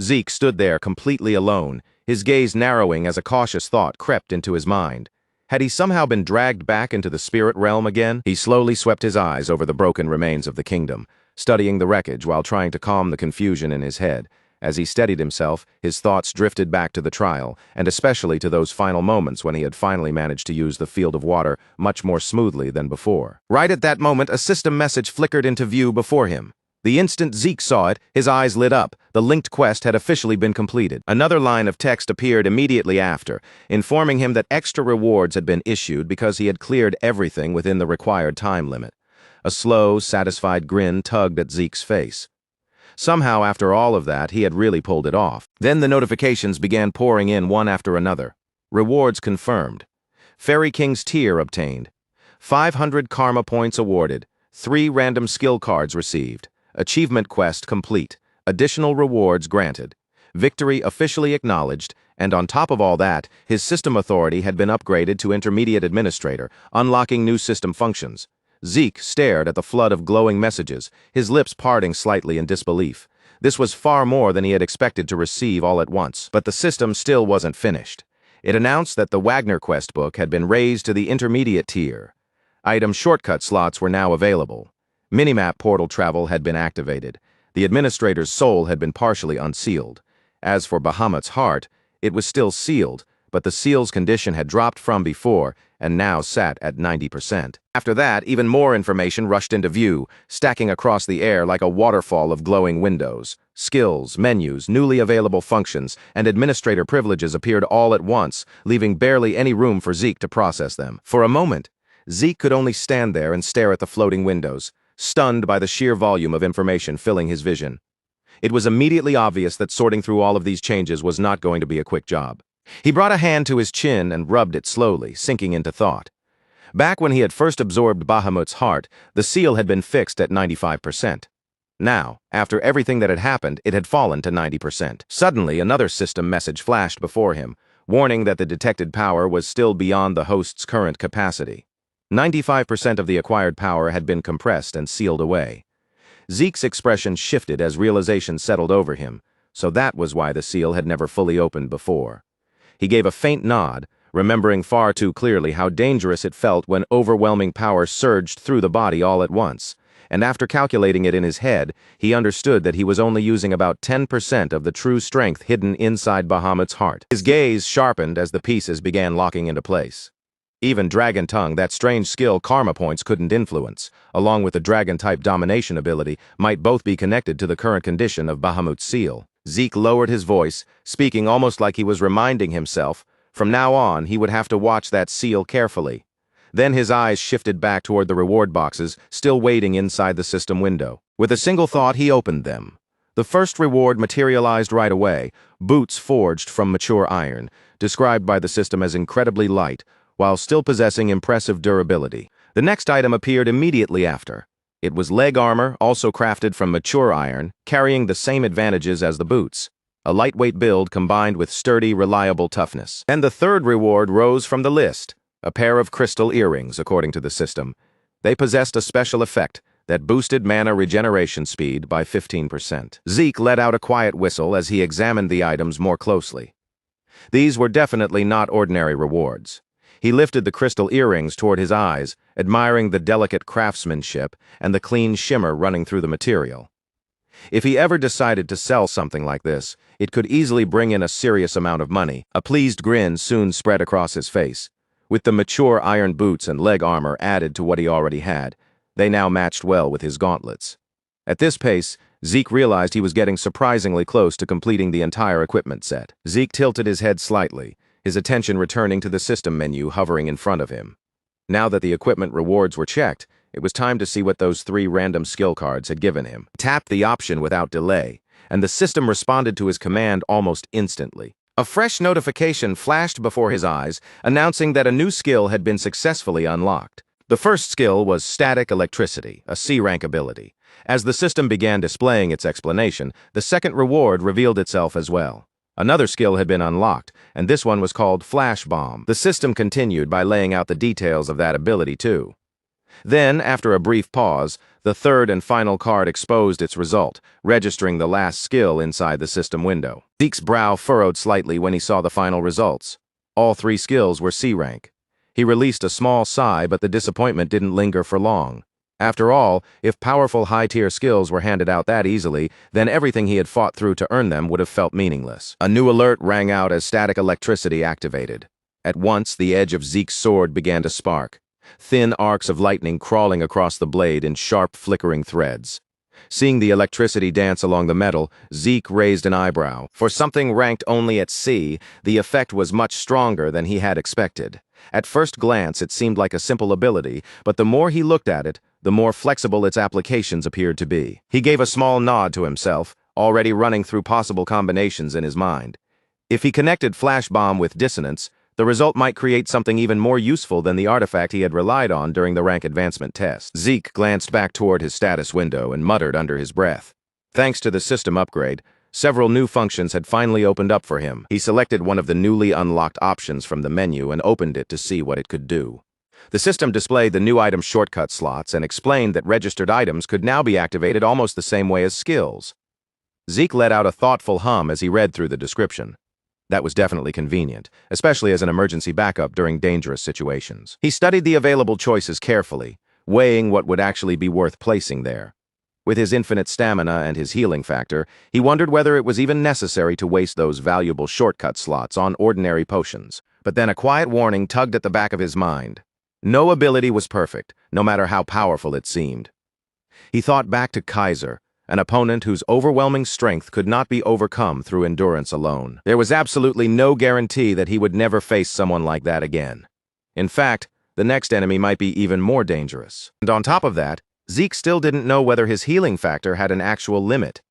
Speaker 1: Zeke stood there completely alone, his gaze narrowing as a cautious thought crept into his mind. Had he somehow been dragged back into the spirit realm again? He slowly swept his eyes over the broken remains of the kingdom, studying the wreckage while trying to calm the confusion in his head. As he steadied himself, his thoughts drifted back to the trial, and especially to those final moments when he had finally managed to use the field of water much more smoothly than before. Right at that moment, a system message flickered into view before him. The instant Zeke saw it, his eyes lit up. The linked quest had officially been completed. Another line of text appeared immediately after, informing him that extra rewards had been issued because he had cleared everything within the required time limit. A slow, satisfied grin tugged at Zeke's face. Somehow, after all of that, he had really pulled it off. Then the notifications began pouring in one after another. Rewards confirmed. Fairy King's tier obtained. 500 karma points awarded. 3 random skill cards received. Achievement quest complete. Additional rewards granted. Victory officially acknowledged, and on top of all that, his system authority had been upgraded to Intermediate Administrator, unlocking new system functions. Zeke stared at the flood of glowing messages, his lips parting slightly in disbelief. This was far more than he had expected to receive all at once, but the system still wasn't finished. It announced that the Wagner quest book had been raised to the intermediate tier. Item shortcut slots were now available. Minimap portal travel had been activated. The administrator's soul had been partially unsealed. As for Bahamut's heart, it was still sealed, but the seal's condition had dropped from before and now sat at 90%. After that, even more information rushed into view, stacking across the air like a waterfall of glowing windows. Skills, menus, newly available functions, and administrator privileges appeared all at once, leaving barely any room for Zeke to process them. For a moment, Zeke could only stand there and stare at the floating windows, stunned by the sheer volume of information filling his vision. It was immediately obvious that sorting through all of these changes was not going to be a quick job. He brought a hand to his chin and rubbed it slowly, sinking into thought. Back when he had first absorbed Bahamut's heart, the seal had been fixed at 95%. Now, after everything that had happened, it had fallen to 90%. Suddenly, another system message flashed before him, warning that the detected power was still beyond the host's current capacity. 95% of the acquired power had been compressed and sealed away. Zeke's expression shifted as realization settled over him, so that was why the seal had never fully opened before. He gave a faint nod, remembering far too clearly how dangerous it felt when overwhelming power surged through the body all at once, and after calculating it in his head, he understood that he was only using about 10% of the true strength hidden inside Bahamut's heart. His gaze sharpened as the pieces began locking into place. Even Dragon Tongue, that strange skill karma points couldn't influence, along with the Dragon-type domination ability, might both be connected to the current condition of Bahamut's seal. Zeke lowered his voice, speaking almost like he was reminding himself, from now on he would have to watch that seal carefully. Then his eyes shifted back toward the reward boxes, still waiting inside the system window. With a single thought, he opened them. The first reward materialized right away, boots forged from mature iron, described by the system as incredibly light, while still possessing impressive durability. The next item appeared immediately after. It was leg armor, also crafted from mature iron, carrying the same advantages as the boots. A lightweight build combined with sturdy, reliable toughness. And the third reward rose from the list, a pair of crystal earrings, according to the system. They possessed a special effect that boosted mana regeneration speed by 15%. Zeke let out a quiet whistle as he examined the items more closely. These were definitely not ordinary rewards. He lifted the crystal earrings toward his eyes, admiring the delicate craftsmanship and the clean shimmer running through the material. If he ever decided to sell something like this, it could easily bring in a serious amount of money. A pleased grin soon spread across his face. With the mature iron boots and leg armor added to what he already had, they now matched well with his gauntlets. At this pace, Zeke realized he was getting surprisingly close to completing the entire equipment set. Zeke tilted his head slightly, his attention returning to the system menu hovering in front of him. Now that the equipment rewards were checked, it was time to see what those 3 random skill cards had given him. He tapped the option without delay, and the system responded to his command almost instantly. A fresh notification flashed before his eyes, announcing that a new skill had been successfully unlocked. The first skill was Static Electricity, a C-rank ability. As the system began displaying its explanation, the second reward revealed itself as well. Another skill had been unlocked, and this one was called Flash Bomb. The system continued by laying out the details of that ability too. Then, after a brief pause, the third and final card exposed its result, registering the last skill inside the system window. Zeke's brow furrowed slightly when he saw the final results. All 3 skills were C-rank. He released a small sigh, but the disappointment didn't linger for long. After all, if powerful high-tier skills were handed out that easily, then everything he had fought through to earn them would have felt meaningless. A new alert rang out as static electricity activated. At once, the edge of Zeke's sword began to spark, thin arcs of lightning crawling across the blade in sharp, flickering threads. Seeing the electricity dance along the metal, Zeke raised an eyebrow. For something ranked only at C, the effect was much stronger than he had expected. At first glance, it seemed like a simple ability, but the more he looked at it, the more flexible its applications appeared to be. He gave a small nod to himself, already running through possible combinations in his mind. If he connected Flash Bomb with Dissonance, The result might create something even more useful than the artifact he had relied on during the rank advancement test. Zeke glanced back toward his status window and muttered under his breath. Thanks to the system upgrade, several new functions had finally opened up for him. He selected one of the newly unlocked options from the menu and opened it to see what it could do. The system displayed the new item shortcut slots and explained that registered items could now be activated almost the same way as skills. Zeke let out a thoughtful hum as he read through the description. That was definitely convenient, especially as an emergency backup during dangerous situations. He studied the available choices carefully, weighing what would actually be worth placing there. With his infinite stamina and his healing factor, he wondered whether it was even necessary to waste those valuable shortcut slots on ordinary potions. But then a quiet warning tugged at the back of his mind. No ability was perfect, no matter how powerful it seemed. He thought back to Kaiser, an opponent whose overwhelming strength could not be overcome through endurance alone. There was absolutely no guarantee that he would never face someone like that again. In fact, the next enemy might be even more dangerous. And on top of that, Zeke still didn't know whether his healing factor had an actual limit.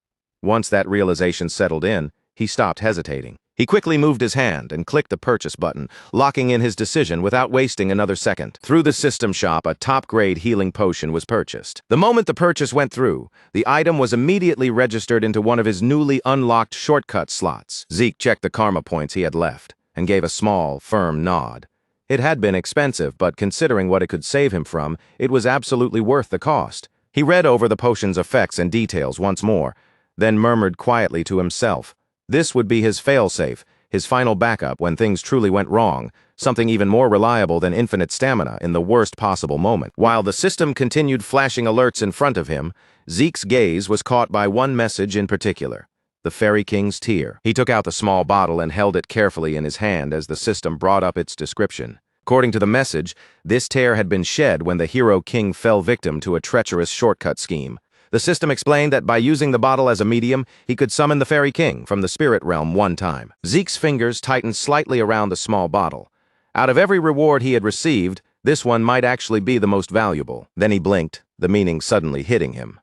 Speaker 1: Once that realization settled in, he stopped hesitating. He quickly moved his hand and clicked the purchase button, locking in his decision without wasting another second. Through the system shop, a top-grade healing potion was purchased. The moment the purchase went through, the item was immediately registered into one of his newly unlocked shortcut slots. Zeke checked the karma points he had left and gave a small, firm nod. It had been expensive, but considering what it could save him from, it was absolutely worth the cost. He read over the potion's effects and details once more, then murmured quietly to himself. This would be his failsafe, his final backup when things truly went wrong, something even more reliable than infinite stamina in the worst possible moment. While the system continued flashing alerts in front of him, Zeke's gaze was caught by one message in particular: the Fairy King's tear. He took out the small bottle and held it carefully in his hand as the system brought up its description. According to the message, this tear had been shed when the hero king fell victim to a treacherous shortcut scheme. The system explained that by using the bottle as a medium, he could summon the Fairy King from the spirit realm one time. Zeke's fingers tightened slightly around the small bottle. Out of every reward he had received, this one might actually be the most valuable. Then he blinked, the meaning suddenly hitting him.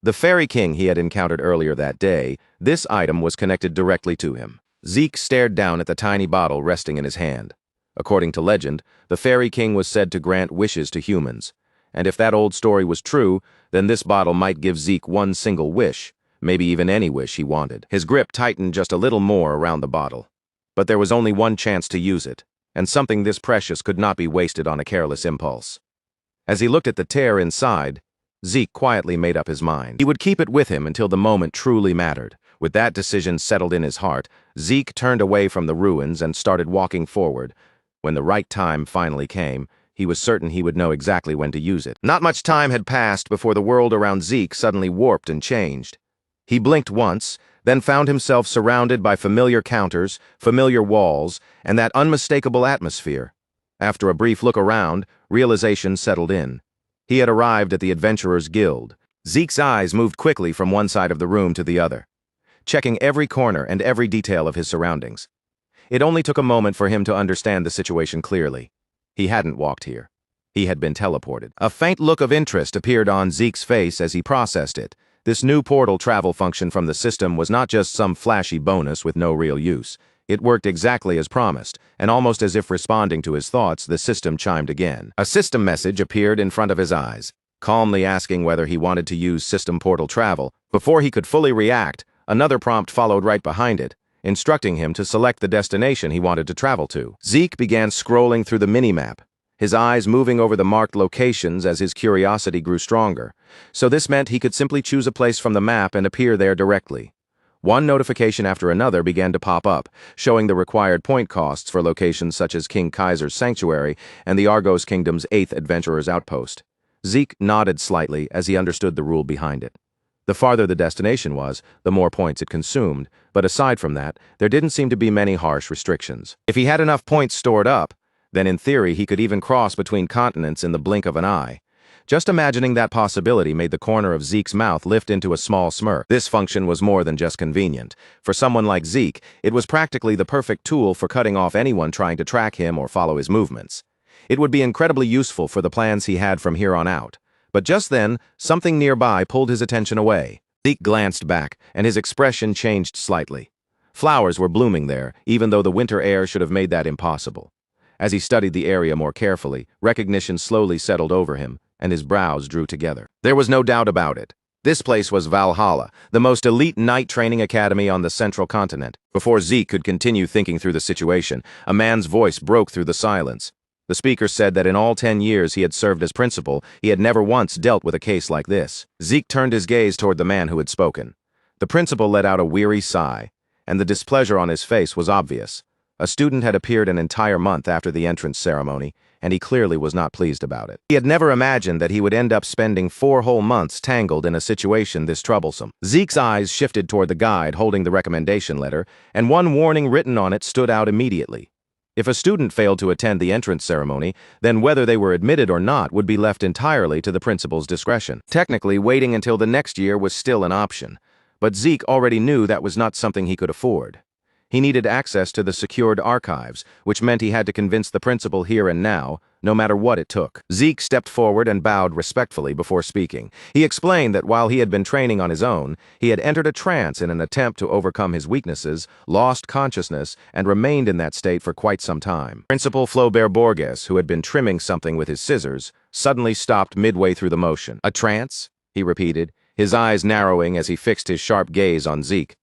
Speaker 1: The Fairy King he had encountered earlier that day, this item was connected directly to him. Zeke stared down at the tiny bottle resting in his hand. According to legend, the Fairy King was said to grant wishes to humans. And if that old story was true, then this bottle might give Zeke one single wish, maybe even any wish he wanted. His grip tightened just a little more around the bottle. But there was only one chance to use it, and something this precious could not be wasted on a careless impulse. As he looked at the tear inside, Zeke quietly made up his mind. He would keep it with him until the moment truly mattered. With that decision settled in his heart, Zeke turned away from the ruins and started walking forward. When the right time finally came, he was certain he would know exactly when to use it. Not much time had passed before the world around Zeke suddenly warped and changed. He blinked once, then found himself surrounded by familiar counters, familiar walls, and that unmistakable atmosphere. After a brief look around, realization settled in. He had arrived at the Adventurers Guild. Zeke's eyes moved quickly from one side of the room to the other, checking every corner and every detail of his surroundings. It only took a moment for him to understand the situation clearly. He hadn't walked here. He had been teleported. A faint look of interest appeared on Zeke's face as he processed it. This new portal travel function from the system was not just some flashy bonus with no real use. It worked exactly as promised, and almost as if responding to his thoughts, the system chimed again. A system message appeared in front of his eyes, calmly asking whether he wanted to use system portal travel. Before he could fully react, another prompt followed right behind it, instructing him to select the destination he wanted to travel to. Zeke began scrolling through the minimap, his eyes moving over the marked locations as his curiosity grew stronger. So this meant he could simply choose a place from the map and appear there directly. One notification after another began to pop up, showing the required point costs for locations such as King Kaiser's Sanctuary and the Argos Kingdom's 8th Adventurer's Outpost. Zeke nodded slightly as he understood the rule behind it. The farther the destination was, the more points it consumed, but aside from that, there didn't seem to be many harsh restrictions. If he had enough points stored up, then in theory he could even cross between continents in the blink of an eye. Just imagining that possibility made the corner of Zeke's mouth lift into a small smirk. This function was more than just convenient. For someone like Zeke, it was practically the perfect tool for cutting off anyone trying to track him or follow his movements. It would be incredibly useful for the plans he had from here on out. But just then, something nearby pulled his attention away. Zeke glanced back, and his expression changed slightly. Flowers were blooming there, even though the winter air should have made that impossible. As he studied the area more carefully, recognition slowly settled over him, and his brows drew together. There was no doubt about it. This place was Valhalla, the most elite night training academy on the central continent. Before Zeke could continue thinking through the situation, a man's voice broke through the silence. The speaker said that in all 10 years he had served as principal, he had never once dealt with a case like this. Zeke turned his gaze toward the man who had spoken. The principal let out a weary sigh, and the displeasure on his face was obvious. A student had appeared an entire month after the entrance ceremony, and he clearly was not pleased about it. He had never imagined that he would end up spending 4 whole months tangled in a situation this troublesome. Zeke's eyes shifted toward the guide holding the recommendation letter, and one warning written on it stood out immediately. If a student failed to attend the entrance ceremony, then whether they were admitted or not would be left entirely to the principal's discretion. Technically, waiting until the next year was still an option, but Zeke already knew that was not something he could afford. He needed access to the secured archives, which meant he had to convince the principal here and now, no matter what it took. Zeke stepped forward and bowed respectfully before speaking. He explained that while he had been training on his own, he had entered a trance in an attempt to overcome his weaknesses, lost consciousness, and remained in that state for quite some time. Principal Flaubert Borges, who had been trimming something with his scissors, suddenly stopped midway through the motion. "A trance?" he repeated, his eyes narrowing as he fixed his sharp gaze on Zeke.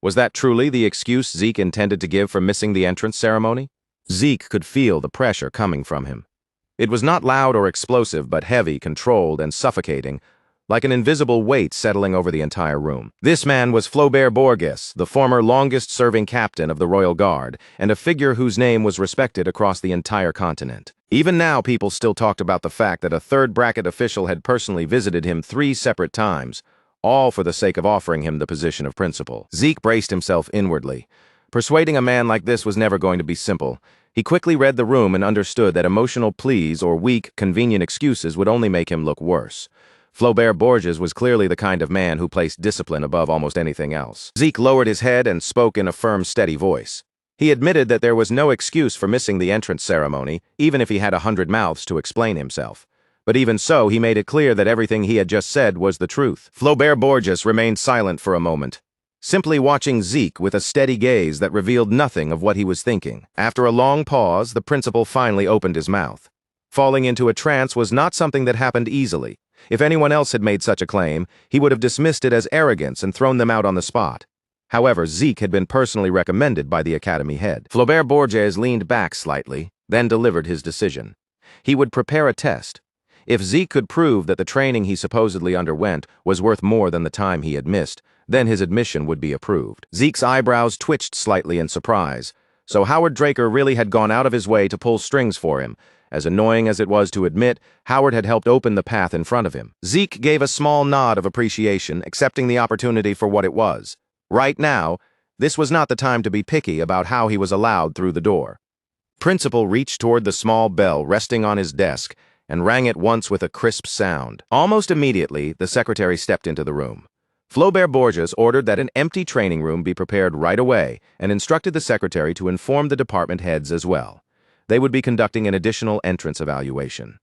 Speaker 1: Was that truly the excuse Zeke intended to give for missing the entrance ceremony? Zeke could feel the pressure coming from him. It was not loud or explosive, but heavy, controlled, and suffocating, like an invisible weight settling over the entire room. This man was Flaubert Borges, the former longest-serving captain of the Royal Guard, and a figure whose name was respected across the entire continent. Even now, people still talked about the fact that a third-bracket official had personally visited him 3 separate times, all for the sake of offering him the position of principal. Zeke braced himself inwardly. Persuading a man like this was never going to be simple. He quickly read the room and understood that emotional pleas or weak, convenient excuses would only make him look worse. Flaubert Borges was clearly the kind of man who placed discipline above almost anything else. Zeke lowered his head and spoke in a firm, steady voice. He admitted that there was no excuse for missing the entrance ceremony, even if he had 100 mouths to explain himself. But even so, he made it clear that everything he had just said was the truth. Flaubert Borges remained silent for a moment, simply watching Zeke with a steady gaze that revealed nothing of what he was thinking. After a long pause, the principal finally opened his mouth. Falling into a trance was not something that happened easily. If anyone else had made such a claim, he would have dismissed it as arrogance and thrown them out on the spot. However, Zeke had been personally recommended by the academy head. Flaubert Borges leaned back slightly, then delivered his decision. He would prepare a test. If Zeke could prove that the training he supposedly underwent was worth more than the time he had missed, then his admission would be approved. Zeke's eyebrows twitched slightly in surprise. So Howard Draker really had gone out of his way to pull strings for him. As annoying as it was to admit, Howard had helped open the path in front of him. Zeke gave a small nod of appreciation, accepting the opportunity for what it was. Right now, this was not the time to be picky about how he was allowed through the door. Principal reached toward the small bell resting on his desk and rang it once with a crisp sound. Almost immediately, the secretary stepped into the room. Flaubert Borges ordered that an empty training room be prepared right away and instructed the secretary to inform the department heads as well. They would be conducting an additional entrance evaluation.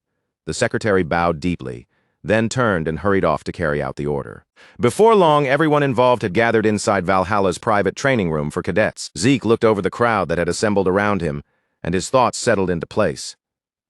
Speaker 1: The secretary bowed deeply, then turned and hurried off to carry out the order. Before long, everyone involved had gathered inside Valhalla's private training room for cadets. Zeke looked over the crowd that had assembled around him, and his thoughts settled into place.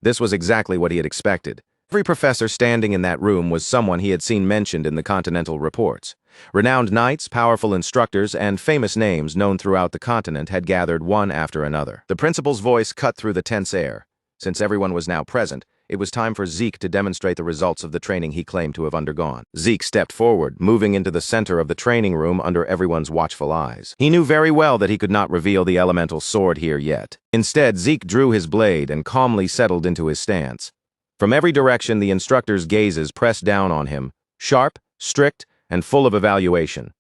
Speaker 1: This was exactly what he had expected. Every professor standing in that room was someone he had seen mentioned in the Continental reports. Renowned knights, powerful instructors, and famous names known throughout the continent had gathered one after another. The principal's voice cut through the tense air. Since everyone was now present, it was time for Zeke to demonstrate the results of the training he claimed to have undergone. Zeke stepped forward, moving into the center of the training room under everyone's watchful eyes. He knew very well that he could not reveal the elemental sword here yet. Instead, Zeke drew his blade and calmly settled into his stance. From every direction, the instructor's gazes pressed down on him, sharp, strict, and full of evaluation.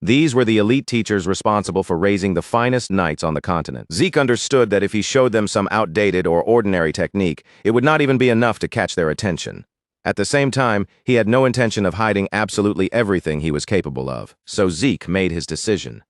Speaker 1: These were the elite teachers responsible for raising the finest knights on the continent. Zeke understood that if he showed them some outdated or ordinary technique, it would not even be enough to catch their attention. At the same time, he had no intention of hiding absolutely everything he was capable of, so Zeke made his decision.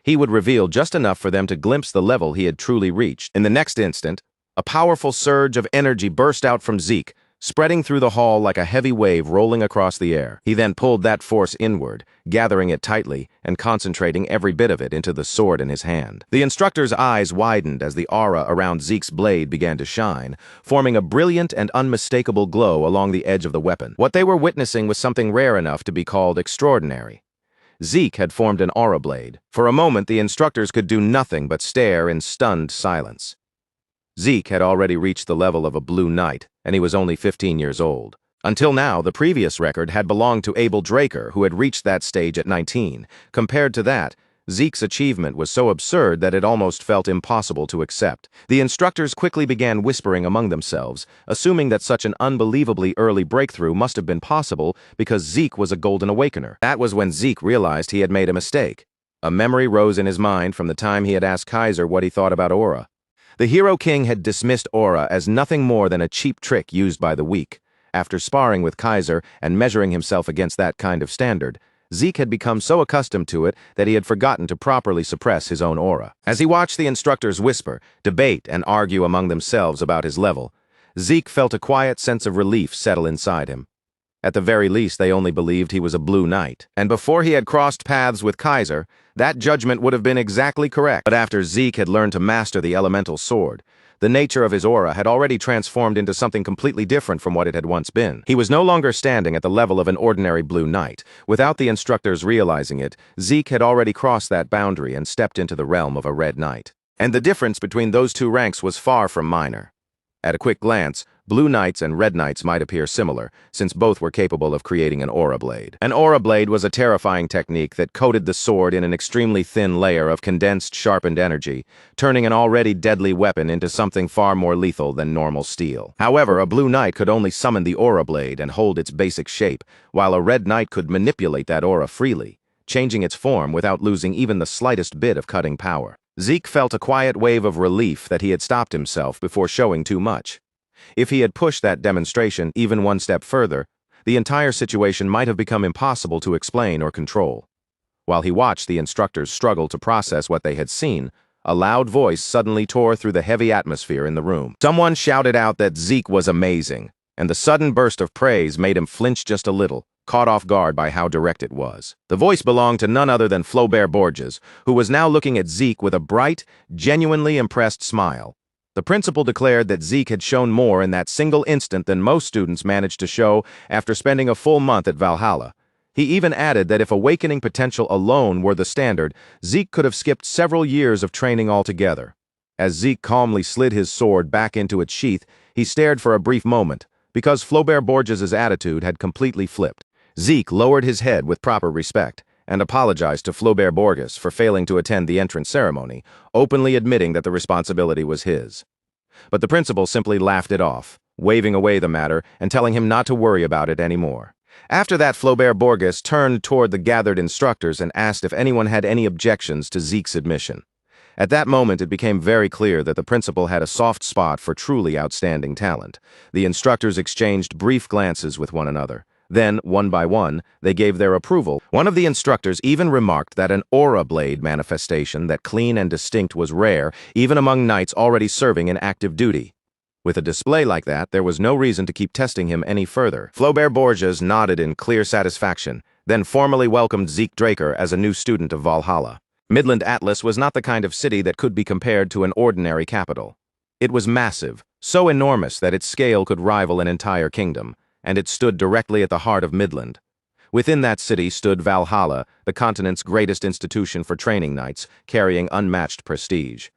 Speaker 1: He would reveal just enough for them to glimpse the level he had truly reached. In the next instant, a powerful surge of energy burst out from Zeke, spreading through the hall like a heavy wave rolling across the air. He then pulled that force inward, gathering it tightly, and concentrating every bit of it into the sword in his hand. The instructor's eyes widened as the aura around Zeke's blade began to shine, forming a brilliant and unmistakable glow along the edge of the weapon. What they were witnessing was something rare enough to be called extraordinary. Zeke had formed an aura blade. For a moment, the instructors could do nothing but stare in stunned silence. Zeke had already reached the level of a Blue Knight, and he was only 15 years old. Until now, the previous record had belonged to Abel Draker, who had reached that stage at 19. Compared to that, Zeke's achievement was so absurd that it almost felt impossible to accept. The instructors quickly began whispering among themselves, assuming that such an unbelievably early breakthrough must have been possible because Zeke was a Golden Awakener. That was when Zeke realized he had made a mistake. A memory rose in his mind from the time he had asked Kaiser what he thought about aura. The Hero King had dismissed aura as nothing more than a cheap trick used by the weak. After sparring with Kaiser and measuring himself against that kind of standard, Zeke had become so accustomed to it that he had forgotten to properly suppress his own aura. As he watched the instructors whisper, debate, and argue among themselves about his level, Zeke felt a quiet sense of relief settle inside him. At the very least, they only believed he was a Blue Knight. And before he had crossed paths with Kaiser, that judgment would have been exactly correct. But after Zeke had learned to master the elemental sword, the nature of his aura had already transformed into something completely different from what it had once been. He was no longer standing at the level of an ordinary Blue Knight. Without the instructors realizing it, Zeke had already crossed that boundary and stepped into the realm of a Red Knight. And the difference between those two ranks was far from minor. At a quick glance, Blue Knights and Red Knights might appear similar, since both were capable of creating an aura blade. An aura blade was a terrifying technique that coated the sword in an extremely thin layer of condensed, sharpened energy, turning an already deadly weapon into something far more lethal than normal steel. However, a Blue Knight could only summon the aura blade and hold its basic shape, while a Red Knight could manipulate that aura freely, changing its form without losing even the slightest bit of cutting power. Zeke felt a quiet wave of relief that he had stopped himself before showing too much. If he had pushed that demonstration even one step further, the entire situation might have become impossible to explain or control. While he watched the instructors struggle to process what they had seen, a loud voice suddenly tore through the heavy atmosphere in the room. Someone shouted out that Zeke was amazing, and the sudden burst of praise made him flinch just a little, caught off guard by how direct it was. The voice belonged to none other than Flaubert Borges, who was now looking at Zeke with a bright, genuinely impressed smile. The principal declared that Zeke had shown more in that single instant than most students managed to show after spending a full month at Valhalla. He even added that if awakening potential alone were the standard, Zeke could have skipped several years of training altogether. As Zeke calmly slid his sword back into its sheath, he stared for a brief moment, because Flaubert Borges's attitude had completely flipped. Zeke lowered his head with proper respect and apologized to Flaubert Borges for failing to attend the entrance ceremony, openly admitting that the responsibility was his. But the principal simply laughed it off, waving away the matter and telling him not to worry about it anymore. After that, Flaubert Borges turned toward the gathered instructors and asked if anyone had any objections to Zeke's admission. At that moment, it became very clear that the principal had a soft spot for truly outstanding talent. The instructors exchanged brief glances with one another. Then, one by one, they gave their approval. One of the instructors even remarked that an aura blade manifestation that clean and distinct was rare, even among knights already serving in active duty. With a display like that, there was no reason to keep testing him any further. Flaubert Borges nodded in clear satisfaction, then formally welcomed Zeke Draker as a new student of Valhalla. Midland Atlas was not the kind of city that could be compared to an ordinary capital. It was massive, so enormous that its scale could rival an entire kingdom, and it stood directly at the heart of Midland. Within that city stood Valhalla, the continent's greatest institution for training knights, carrying unmatched prestige.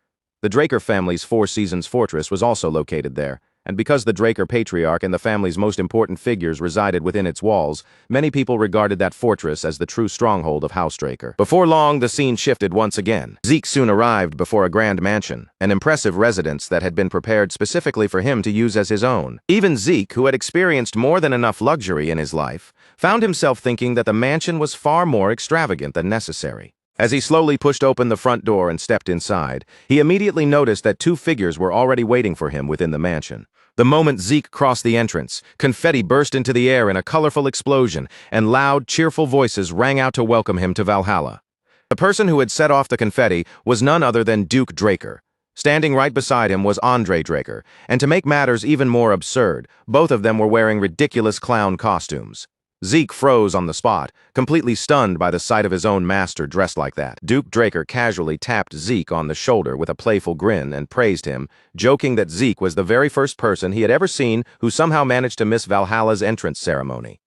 Speaker 1: The Draker family's Four Seasons fortress was also located there, and because the Draker patriarch and the family's most important figures resided within its walls, many people regarded that fortress as the true stronghold of House Draker. Before long, the scene shifted once again. Zeke soon arrived before a grand mansion, an impressive residence that had been prepared specifically for him to use as his own. Even Zeke, who had experienced more than enough luxury in his life, found himself thinking that the mansion was far more extravagant than necessary. As he slowly pushed open the front door and stepped inside, he immediately noticed that two figures were already waiting for him within the mansion. The moment Zeke crossed the entrance, confetti burst into the air in a colorful explosion, and loud, cheerful voices rang out to welcome him to Valhalla. The person who had set off the confetti was none other than Duke Draker. Standing right beside him was Andre Draker, and to make matters even more absurd, both of them were wearing ridiculous clown costumes. Zeke froze on the spot, completely stunned by the sight of his own master dressed like that. Duke Draker casually tapped Zeke on the shoulder with a playful grin and praised him, joking that Zeke was the very first person he had ever seen who somehow managed to miss Valhalla's entrance ceremony.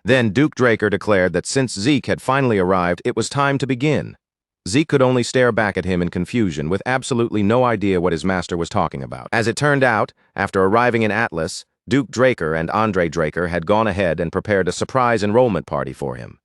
Speaker 1: Then Duke Draker declared that since Zeke had finally arrived, it was time to begin. Zeke could only stare back at him in confusion, with absolutely no idea what his master was talking about. As it turned out, after arriving in Atlas, Duke Draker and Andre Draker had gone ahead and prepared a surprise enrollment party for him.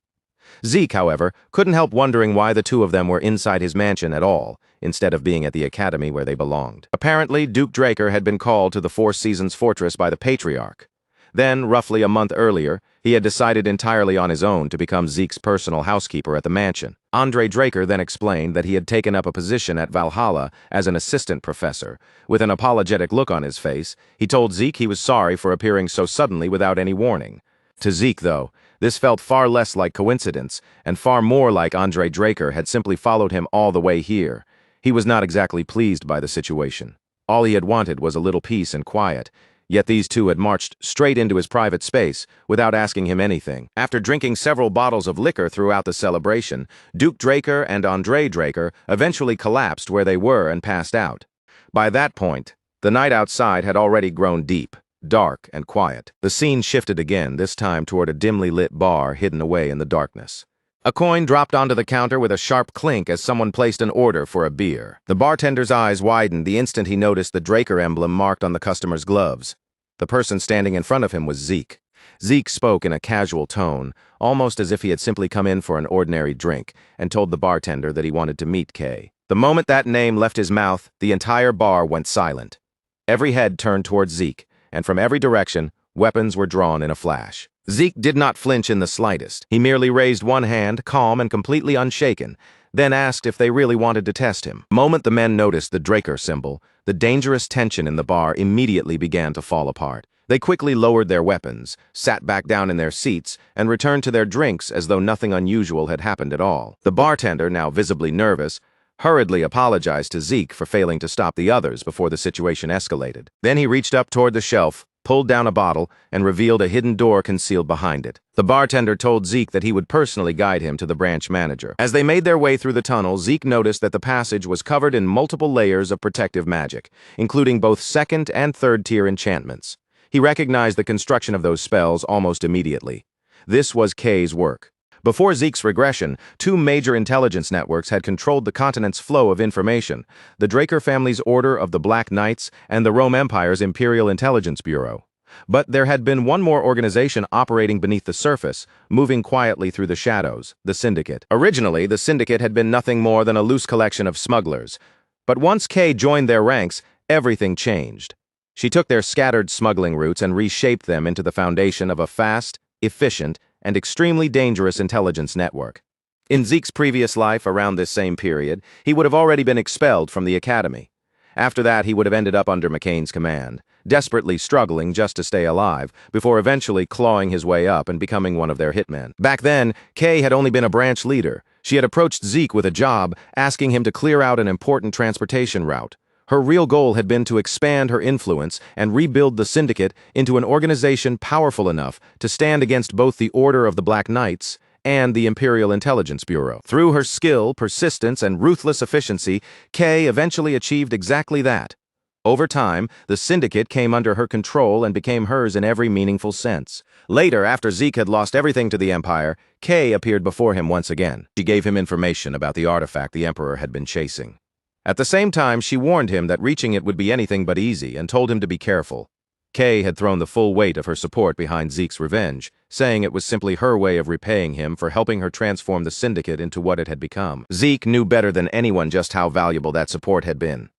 Speaker 1: Zeke, however, couldn't help wondering why the two of them were inside his mansion at all, instead of being at the academy where they belonged. Apparently, Duke Draker had been called to the Four Seasons Fortress by the Patriarch. Then, roughly a month earlier, he had decided entirely on his own to become Zeke's personal housekeeper at the mansion. Andre Draker then explained that he had taken up a position at Valhalla as an assistant professor. With an apologetic look on his face, he told Zeke he was sorry for appearing so suddenly without any warning. To Zeke, though, this felt far less like coincidence and far more like Andre Draker had simply followed him all the way here. He was not exactly pleased by the situation. All he had wanted was a little peace and quiet. Yet these two had marched straight into his private space without asking him anything. After drinking several bottles of liquor throughout the celebration, Duke Draker and Andre Draker eventually collapsed where they were and passed out. By that point, the night outside had already grown deep, dark, and quiet. The scene shifted again, this time toward a dimly lit bar hidden away in the darkness. A coin dropped onto the counter with a sharp clink as someone placed an order for a beer. The bartender's eyes widened the instant he noticed the Draker emblem marked on the customer's gloves. The person standing in front of him was Zeke. Zeke spoke in a casual tone, almost as if he had simply come in for an ordinary drink, and told the bartender that he wanted to meet Kay. The moment that name left his mouth, the entire bar went silent. Every head turned towards Zeke, and from every direction, weapons were drawn in a flash. Zeke did not flinch in the slightest. He merely raised one hand, calm and completely unshaken, then asked if they really wanted to test him. The moment the men noticed the Draker symbol, the dangerous tension in the bar immediately began to fall apart. They quickly lowered their weapons, sat back down in their seats, and returned to their drinks as though nothing unusual had happened at all. The bartender, now visibly nervous, hurriedly apologized to Zeke for failing to stop the others before the situation escalated. Then he reached up toward the shelf, pulled down a bottle, and revealed a hidden door concealed behind it. The bartender told Zeke that he would personally guide him to the branch manager. As they made their way through the tunnel, Zeke noticed that the passage was covered in multiple layers of protective magic, including both second and third-tier enchantments. He recognized the construction of those spells almost immediately. This was Kay's work. Before Zeke's regression, two major intelligence networks had controlled the continent's flow of information: the Draker family's Order of the Black Knights and the Rome Empire's Imperial Intelligence Bureau. But there had been one more organization operating beneath the surface, moving quietly through the shadows: the Syndicate. Originally, the Syndicate had been nothing more than a loose collection of smugglers. But once Kay joined their ranks, everything changed. She took their scattered smuggling routes and reshaped them into the foundation of a fast, efficient, and extremely dangerous intelligence network. In Zeke's previous life, around this same period, he would have already been expelled from the academy. After that, he would have ended up under McCain's command, desperately struggling just to stay alive, before eventually clawing his way up and becoming one of their hitmen. Back then, Kay had only been a branch leader. She had approached Zeke with a job, asking him to clear out an important transportation route. Her real goal had been to expand her influence and rebuild the Syndicate into an organization powerful enough to stand against both the Order of the Black Knights and the Imperial Intelligence Bureau. Through her skill, persistence, and ruthless efficiency, Kay eventually achieved exactly that. Over time, the Syndicate came under her control and became hers in every meaningful sense. Later, after Zeke had lost everything to the Empire, Kay appeared before him once again. She gave him information about the artifact the Emperor had been chasing. At the same time, she warned him that reaching it would be anything but easy and told him to be careful. Kay had thrown the full weight of her support behind Zeke's revenge, saying it was simply her way of repaying him for helping her transform the Syndicate into what it had become. Zeke knew better than anyone just how valuable that support had been.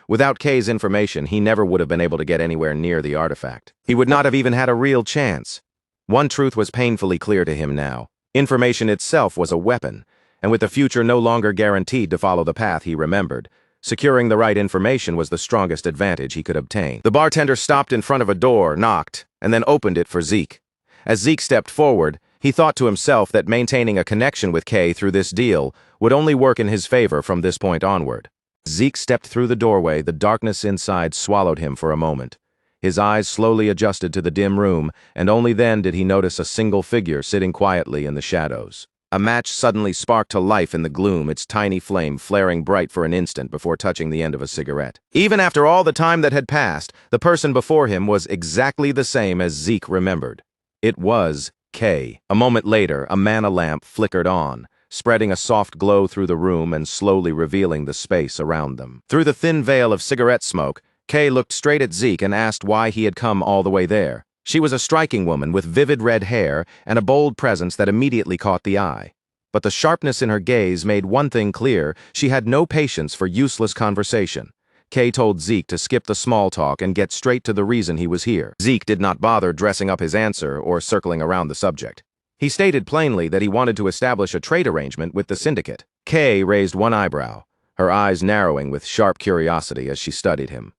Speaker 1: Without Kay's information, he never would have been able to get anywhere near the artifact. He would not have even had a real chance. One truth was painfully clear to him now. Information itself was a weapon, and with the future no longer guaranteed to follow the path he remembered, securing the right information was the strongest advantage he could obtain. The bartender stopped in front of a door, knocked, and then opened it for Zeke. As Zeke stepped forward, he thought to himself that maintaining a connection with Kay through this deal would only work in his favor from this point onward. Zeke stepped through the doorway. The darkness inside swallowed him for a moment. His eyes slowly adjusted to the dim room, and only then did he notice a single figure sitting quietly in the shadows. A match suddenly sparked to life in the gloom, its tiny flame flaring bright for an instant before touching the end of a cigarette. Even after all the time that had passed, the person before him was exactly the same as Zeke remembered. It was Kay. A moment later, a mana lamp flickered on, spreading a soft glow through the room and slowly revealing the space around them. Through the thin veil of cigarette smoke, Kay looked straight at Zeke and asked why he had come all the way there. She was a striking woman with vivid red hair and a bold presence that immediately caught the eye. But the sharpness in her gaze made one thing clear: she had no patience for useless conversation. Kay told Zeke to skip the small talk and get straight to the reason he was here. Zeke did not bother dressing up his answer or circling around the subject. He stated plainly that he wanted to establish a trade arrangement with the syndicate. Kay raised one eyebrow, her eyes narrowing with sharp curiosity as she studied him.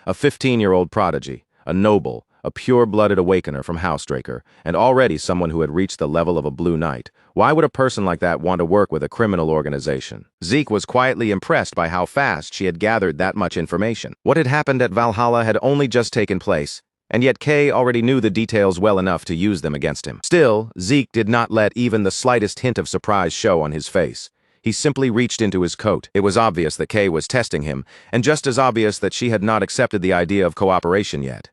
Speaker 1: A 15-year-old prodigy, a noble, a pure-blooded awakener from Housedraker, and already someone who had reached the level of a Blue Knight. Why would a person like that want to work with a criminal organization? Zeke was quietly impressed by how fast she had gathered that much information. What had happened at Valhalla had only just taken place, and yet Kay already knew the details well enough to use them against him. Still, Zeke did not let even the slightest hint of surprise show on his face. He simply reached into his coat. It was obvious that Kay was testing him, and just as obvious that she had not accepted the idea of cooperation yet.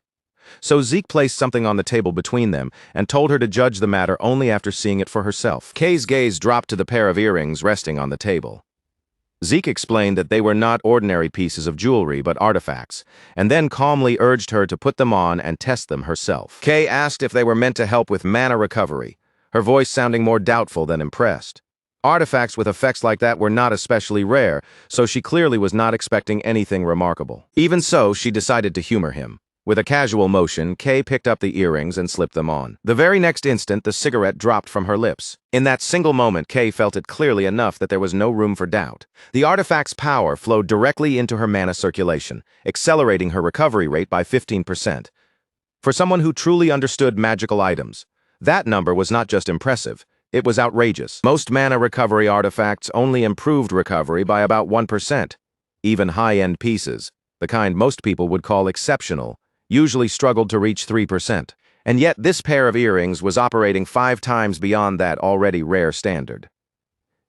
Speaker 1: So Zeke placed something on the table between them and told her to judge the matter only after seeing it for herself. Kay's gaze dropped to the pair of earrings resting on the table. Zeke explained that they were not ordinary pieces of jewelry but artifacts, and then calmly urged her to put them on and test them herself. Kay asked if they were meant to help with mana recovery, her voice sounding more doubtful than impressed. Artifacts with effects like that were not especially rare, so she clearly was not expecting anything remarkable. Even so, she decided to humor him. With a casual motion, Kay picked up the earrings and slipped them on. The very next instant, the cigarette dropped from her lips. In that single moment, Kay felt it clearly enough that there was no room for doubt. The artifact's power flowed directly into her mana circulation, accelerating her recovery rate by 15%. For someone who truly understood magical items, that number was not just impressive, it was outrageous. Most mana recovery artifacts only improved recovery by about 1%. Even high-end pieces, the kind most people would call exceptional, usually struggled to reach 3%. And yet this pair of earrings was operating 5 times beyond that already rare standard.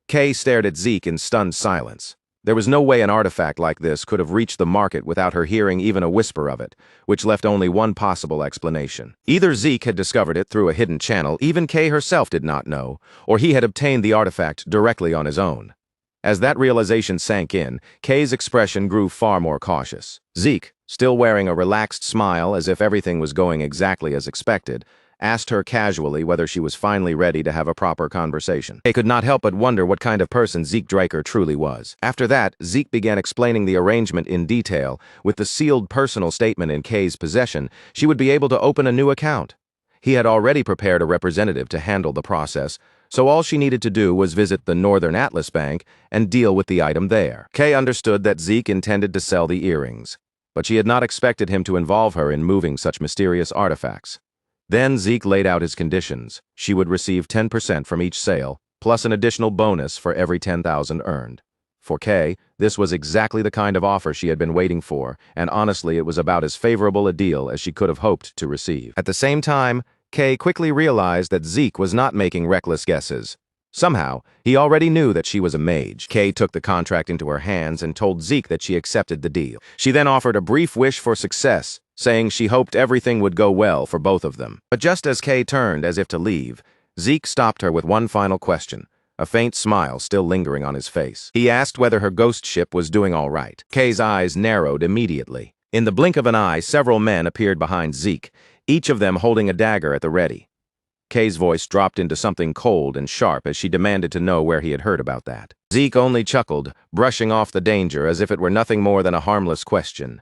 Speaker 1: Kay stared at Zeke in stunned silence. There was no way an artifact like this could have reached the market without her hearing even a whisper of it, which left only one possible explanation. Either Zeke had discovered it through a hidden channel even Kay herself did not know, or he had obtained the artifact directly on his own. As that realization sank in, Kay's expression grew far more cautious. Zeke, still wearing a relaxed smile as if everything was going exactly as expected, asked her casually whether she was finally ready to have a proper conversation. Kay could not help but wonder what kind of person Zeke Draker truly was. After that, Zeke began explaining the arrangement in detail. With the sealed personal statement in Kay's possession, she would be able to open a new account. He had already prepared a representative to handle the process, so all she needed to do was visit the Northern Atlas Bank and deal with the item there. Kay understood that Zeke intended to sell the earrings, but she had not expected him to involve her in moving such mysterious artifacts. Then Zeke laid out his conditions. She would receive 10% from each sale, plus an additional bonus for every 10,000 earned. For Kay, this was exactly the kind of offer she had been waiting for, and honestly it was about as favorable a deal as she could have hoped to receive. At the same time, Kay quickly realized that Zeke was not making reckless guesses. Somehow, he already knew that she was a mage. Kay took the contract into her hands and told Zeke that she accepted the deal. She then offered a brief wish for success, saying she hoped everything would go well for both of them. But just as Kay turned as if to leave, Zeke stopped her with one final question, a faint smile still lingering on his face. He asked whether her ghost ship was doing all right. Kay's eyes narrowed immediately. In the blink of an eye, several men appeared behind Zeke, each of them holding a dagger at the ready. Kay's voice dropped into something cold and sharp as she demanded to know where he had heard about that. Zeke only chuckled, brushing off the danger as if it were nothing more than a harmless question.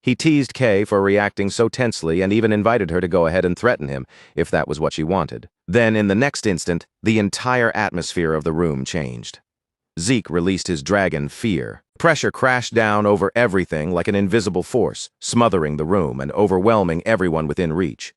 Speaker 1: He teased Kay for reacting so tensely and even invited her to go ahead and threaten him, if that was what she wanted. Then, in the next instant, the entire atmosphere of the room changed. Zeke released his dragon fear. Pressure crashed down over everything like an invisible force, smothering the room and overwhelming everyone within reach.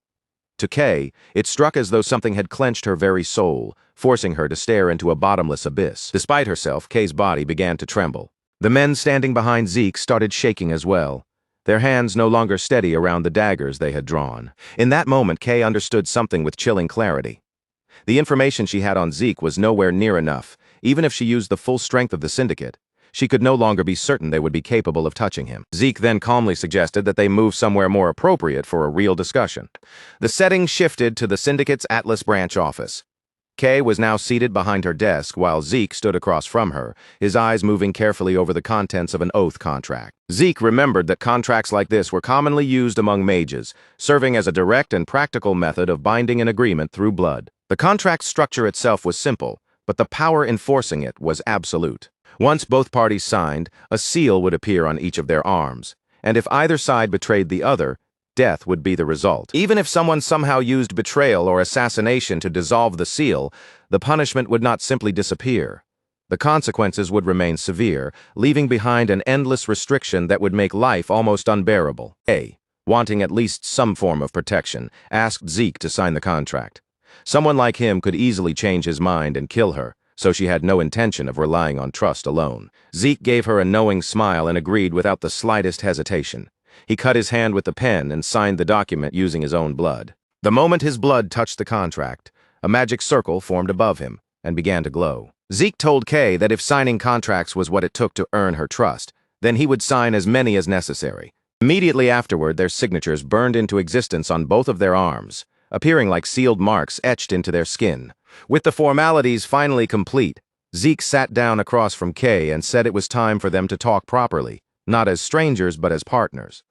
Speaker 1: To Kay, it struck as though something had clenched her very soul, forcing her to stare into a bottomless abyss. Despite herself, Kay's body began to tremble. The men standing behind Zeke started shaking as well. their hands no longer steady around the daggers they had drawn. In that moment, Kay understood something with chilling clarity. The information she had on Zeke was nowhere near enough. Even if she used the full strength of the syndicate, she could no longer be certain they would be capable of touching him. Zeke then calmly suggested that they move somewhere more appropriate for a real discussion. The setting shifted to the syndicate's Atlas branch office. Kay was now seated behind her desk while Zeke stood across from her, his eyes moving carefully over the contents of an oath contract. Zeke remembered that contracts like this were commonly used among mages, serving as a direct and practical method of binding an agreement through blood. The contract structure itself was simple, but the power enforcing it was absolute. Once both parties signed, a seal would appear on each of their arms, and if either side betrayed the other, death would be the result. Even if someone somehow used betrayal or assassination to dissolve the seal, the punishment would not simply disappear. The consequences would remain severe, leaving behind an endless restriction that would make life almost unbearable. Kay, wanting at least some form of protection, asked Zeke to sign the contract. Someone like him could easily change his mind and kill her, so she had no intention of relying on trust alone. Zeke gave her a knowing smile and agreed without the slightest hesitation. He cut his hand with the pen and signed the document using his own blood. The moment his blood touched the contract, a magic circle formed above him and began to glow. Zeke told Kay that if signing contracts was what it took to earn her trust, then he would sign as many as necessary. Immediately afterward, their signatures burned into existence on both of their arms, appearing like sealed marks etched into their skin. With the formalities finally complete, Zeke sat down across from Kay and said it was time for them to talk properly, not as strangers but as partners.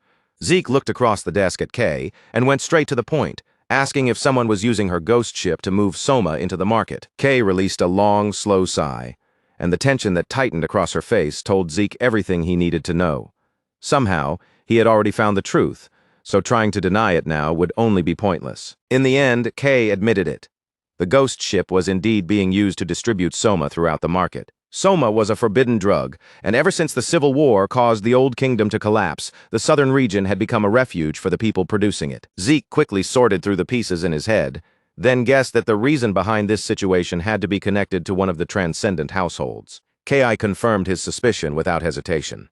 Speaker 1: Zeke looked across the desk at Kay and went straight to the point, asking if someone was using her ghost ship to move Soma into the market. Kay released a long, slow sigh, and the tension that tightened across her face told Zeke everything he needed to know. Somehow, he had already found the truth, so trying to deny it now would only be pointless. In the end, Kay admitted it. The ghost ship was indeed being used to distribute Soma throughout the market. Soma was a forbidden drug, and ever since the Civil War caused the Old Kingdom to collapse, the southern region had become a refuge for the people producing it. Zeke quickly sorted through the pieces in his head, then guessed that the reason behind this situation had to be connected to one of the transcendent households. Ki confirmed his suspicion without hesitation.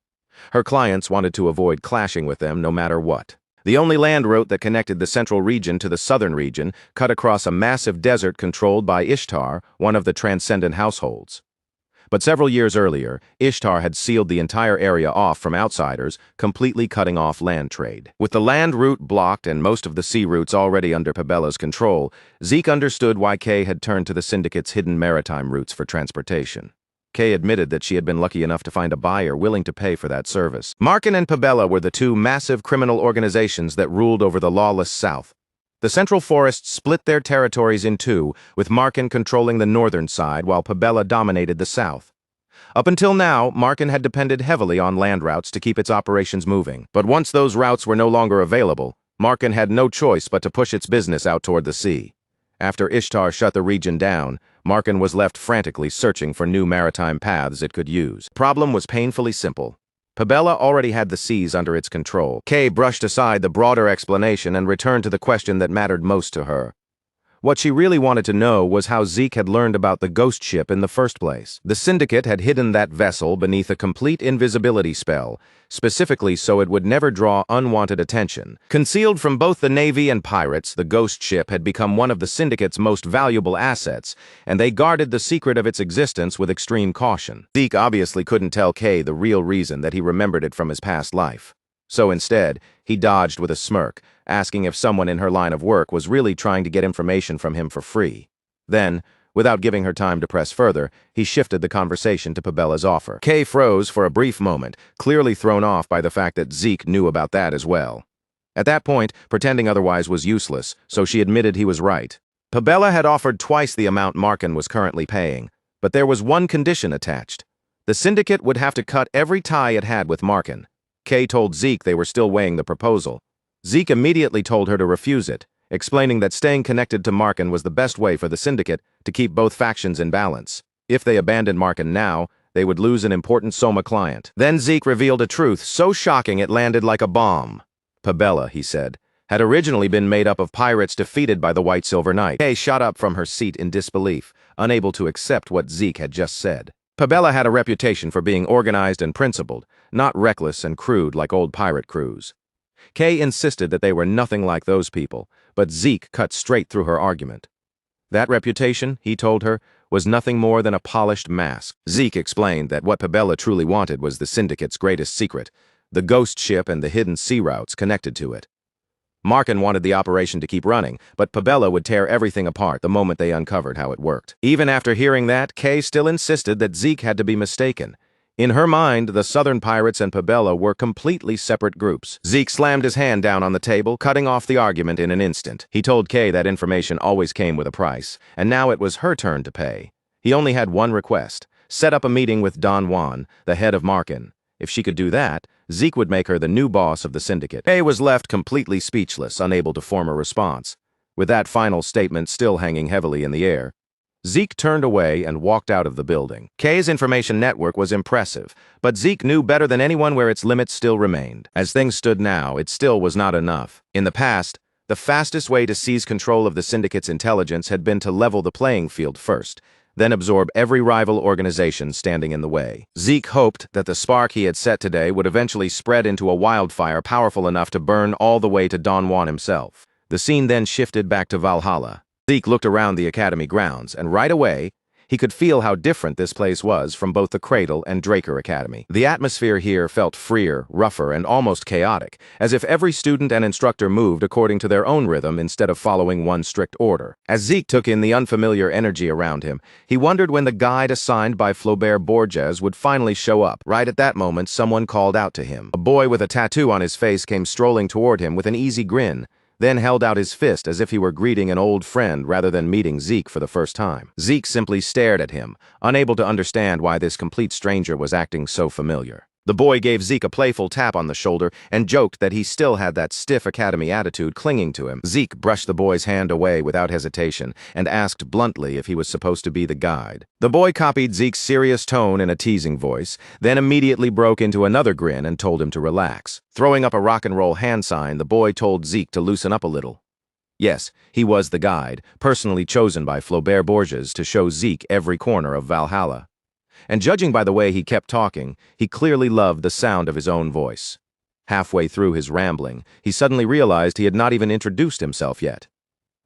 Speaker 1: Her clients wanted to avoid clashing with them no matter what. The only land route that connected the central region to the southern region cut across a massive desert controlled by Ishtar, one of the transcendent households. But several years earlier, Ishtar had sealed the entire area off from outsiders, completely cutting off land trade. With the land route blocked and most of the sea routes already under Pabella's control, Zeke understood why Kay had turned to the syndicate's hidden maritime routes for transportation. Kay admitted that she had been lucky enough to find a buyer willing to pay for that service. Markin and Pabella were the two massive criminal organizations that ruled over the lawless South. The Central Forests split their territories in two, with Markin controlling the northern side while Pabella dominated the south. Up until now, Markin had depended heavily on land routes to keep its operations moving. But once those routes were no longer available, Markin had no choice but to push its business out toward the sea. After Ishtar shut the region down, Markin was left frantically searching for new maritime paths it could use. The problem was painfully simple. Pabella already had the seas under its control. Kay brushed aside the broader explanation and returned to the question that mattered most to her. What she really wanted to know was how Zeke had learned about the ghost ship in the first place. The syndicate had hidden that vessel beneath a complete invisibility spell, specifically so it would never draw unwanted attention. Concealed from both the Navy and pirates, the ghost ship had become one of the syndicate's most valuable assets, and they guarded the secret of its existence with extreme caution. Zeke obviously couldn't tell Kay the real reason that he remembered it from his past life. So instead, he dodged with a smirk, asking if someone in her line of work was really trying to get information from him for free. Then, without giving her time to press further, he shifted the conversation to Pabella's offer. Kay froze for a brief moment, clearly thrown off by the fact that Zeke knew about that as well. At that point, pretending otherwise was useless, so she admitted he was right. Pabella had offered twice the amount Markin was currently paying, but there was one condition attached. The syndicate would have to cut every tie it had with Markin. Kay told Zeke they were still weighing the proposal. Zeke immediately told her to refuse it, explaining that staying connected to Markin was the best way for the syndicate to keep both factions in balance. If they abandoned Markin now, they would lose an important Soma client. Then Zeke revealed a truth so shocking it landed like a bomb. Pabella, he said, had originally been made up of pirates defeated by the White Silver Knight. Kay shot up from her seat in disbelief, unable to accept what Zeke had just said. Pabella had a reputation for being organized and principled, not reckless and crude like old pirate crews. Kay insisted that they were nothing like those people, but Zeke cut straight through her argument. That reputation, he told her, was nothing more than a polished mask. Zeke explained that what Pabella truly wanted was the Syndicate's greatest secret, the ghost ship and the hidden sea routes connected to it. Markin wanted the operation to keep running, but Pabella would tear everything apart the moment they uncovered how it worked. Even after hearing that, Kay still insisted that Zeke had to be mistaken. In her mind, the Southern Pirates and Pabella were completely separate groups. Zeke slammed his hand down on the table, cutting off the argument in an instant. He told Kay that information always came with a price, and now it was her turn to pay. He only had one request: set up a meeting with Don Juan, the head of Markin. If she could do that, Zeke would make her the new boss of the syndicate. Kay was left completely speechless, unable to form a response. With that final statement still hanging heavily in the air, Zeke turned away and walked out of the building. Kay's information network was impressive, but Zeke knew better than anyone where its limits still remained. As things stood now, it still was not enough. In the past, the fastest way to seize control of the syndicate's intelligence had been to level the playing field first, then absorb every rival organization standing in the way. Zeke hoped that the spark he had set today would eventually spread into a wildfire powerful enough to burn all the way to Don Juan himself. The scene then shifted back to Valhalla. Zeke looked around the academy grounds, and right away, he could feel how different this place was from both the Cradle and Draker Academy. The atmosphere here felt freer, rougher, and almost chaotic, as if every student and instructor moved according to their own rhythm instead of following one strict order. As Zeke took in the unfamiliar energy around him, he wondered when the guide assigned by Flaubert Borges would finally show up. Right at that moment, someone called out to him. A boy with a tattoo on his face came strolling toward him with an easy grin, then held out his fist as if he were greeting an old friend rather than meeting Zeke for the first time. Zeke simply stared at him, unable to understand why this complete stranger was acting so familiar. The boy gave Zeke a playful tap on the shoulder and joked that he still had that stiff academy attitude clinging to him. Zeke brushed the boy's hand away without hesitation and asked bluntly if he was supposed to be the guide. The boy copied Zeke's serious tone in a teasing voice, then immediately broke into another grin and told him to relax. Throwing up a rock and roll hand sign, the boy told Zeke to loosen up a little. Yes, he was the guide, personally chosen by Flaubert Borges to show Zeke every corner of Valhalla. And judging by the way he kept talking, he clearly loved the sound of his own voice. Halfway through his rambling, he suddenly realized he had not even introduced himself yet.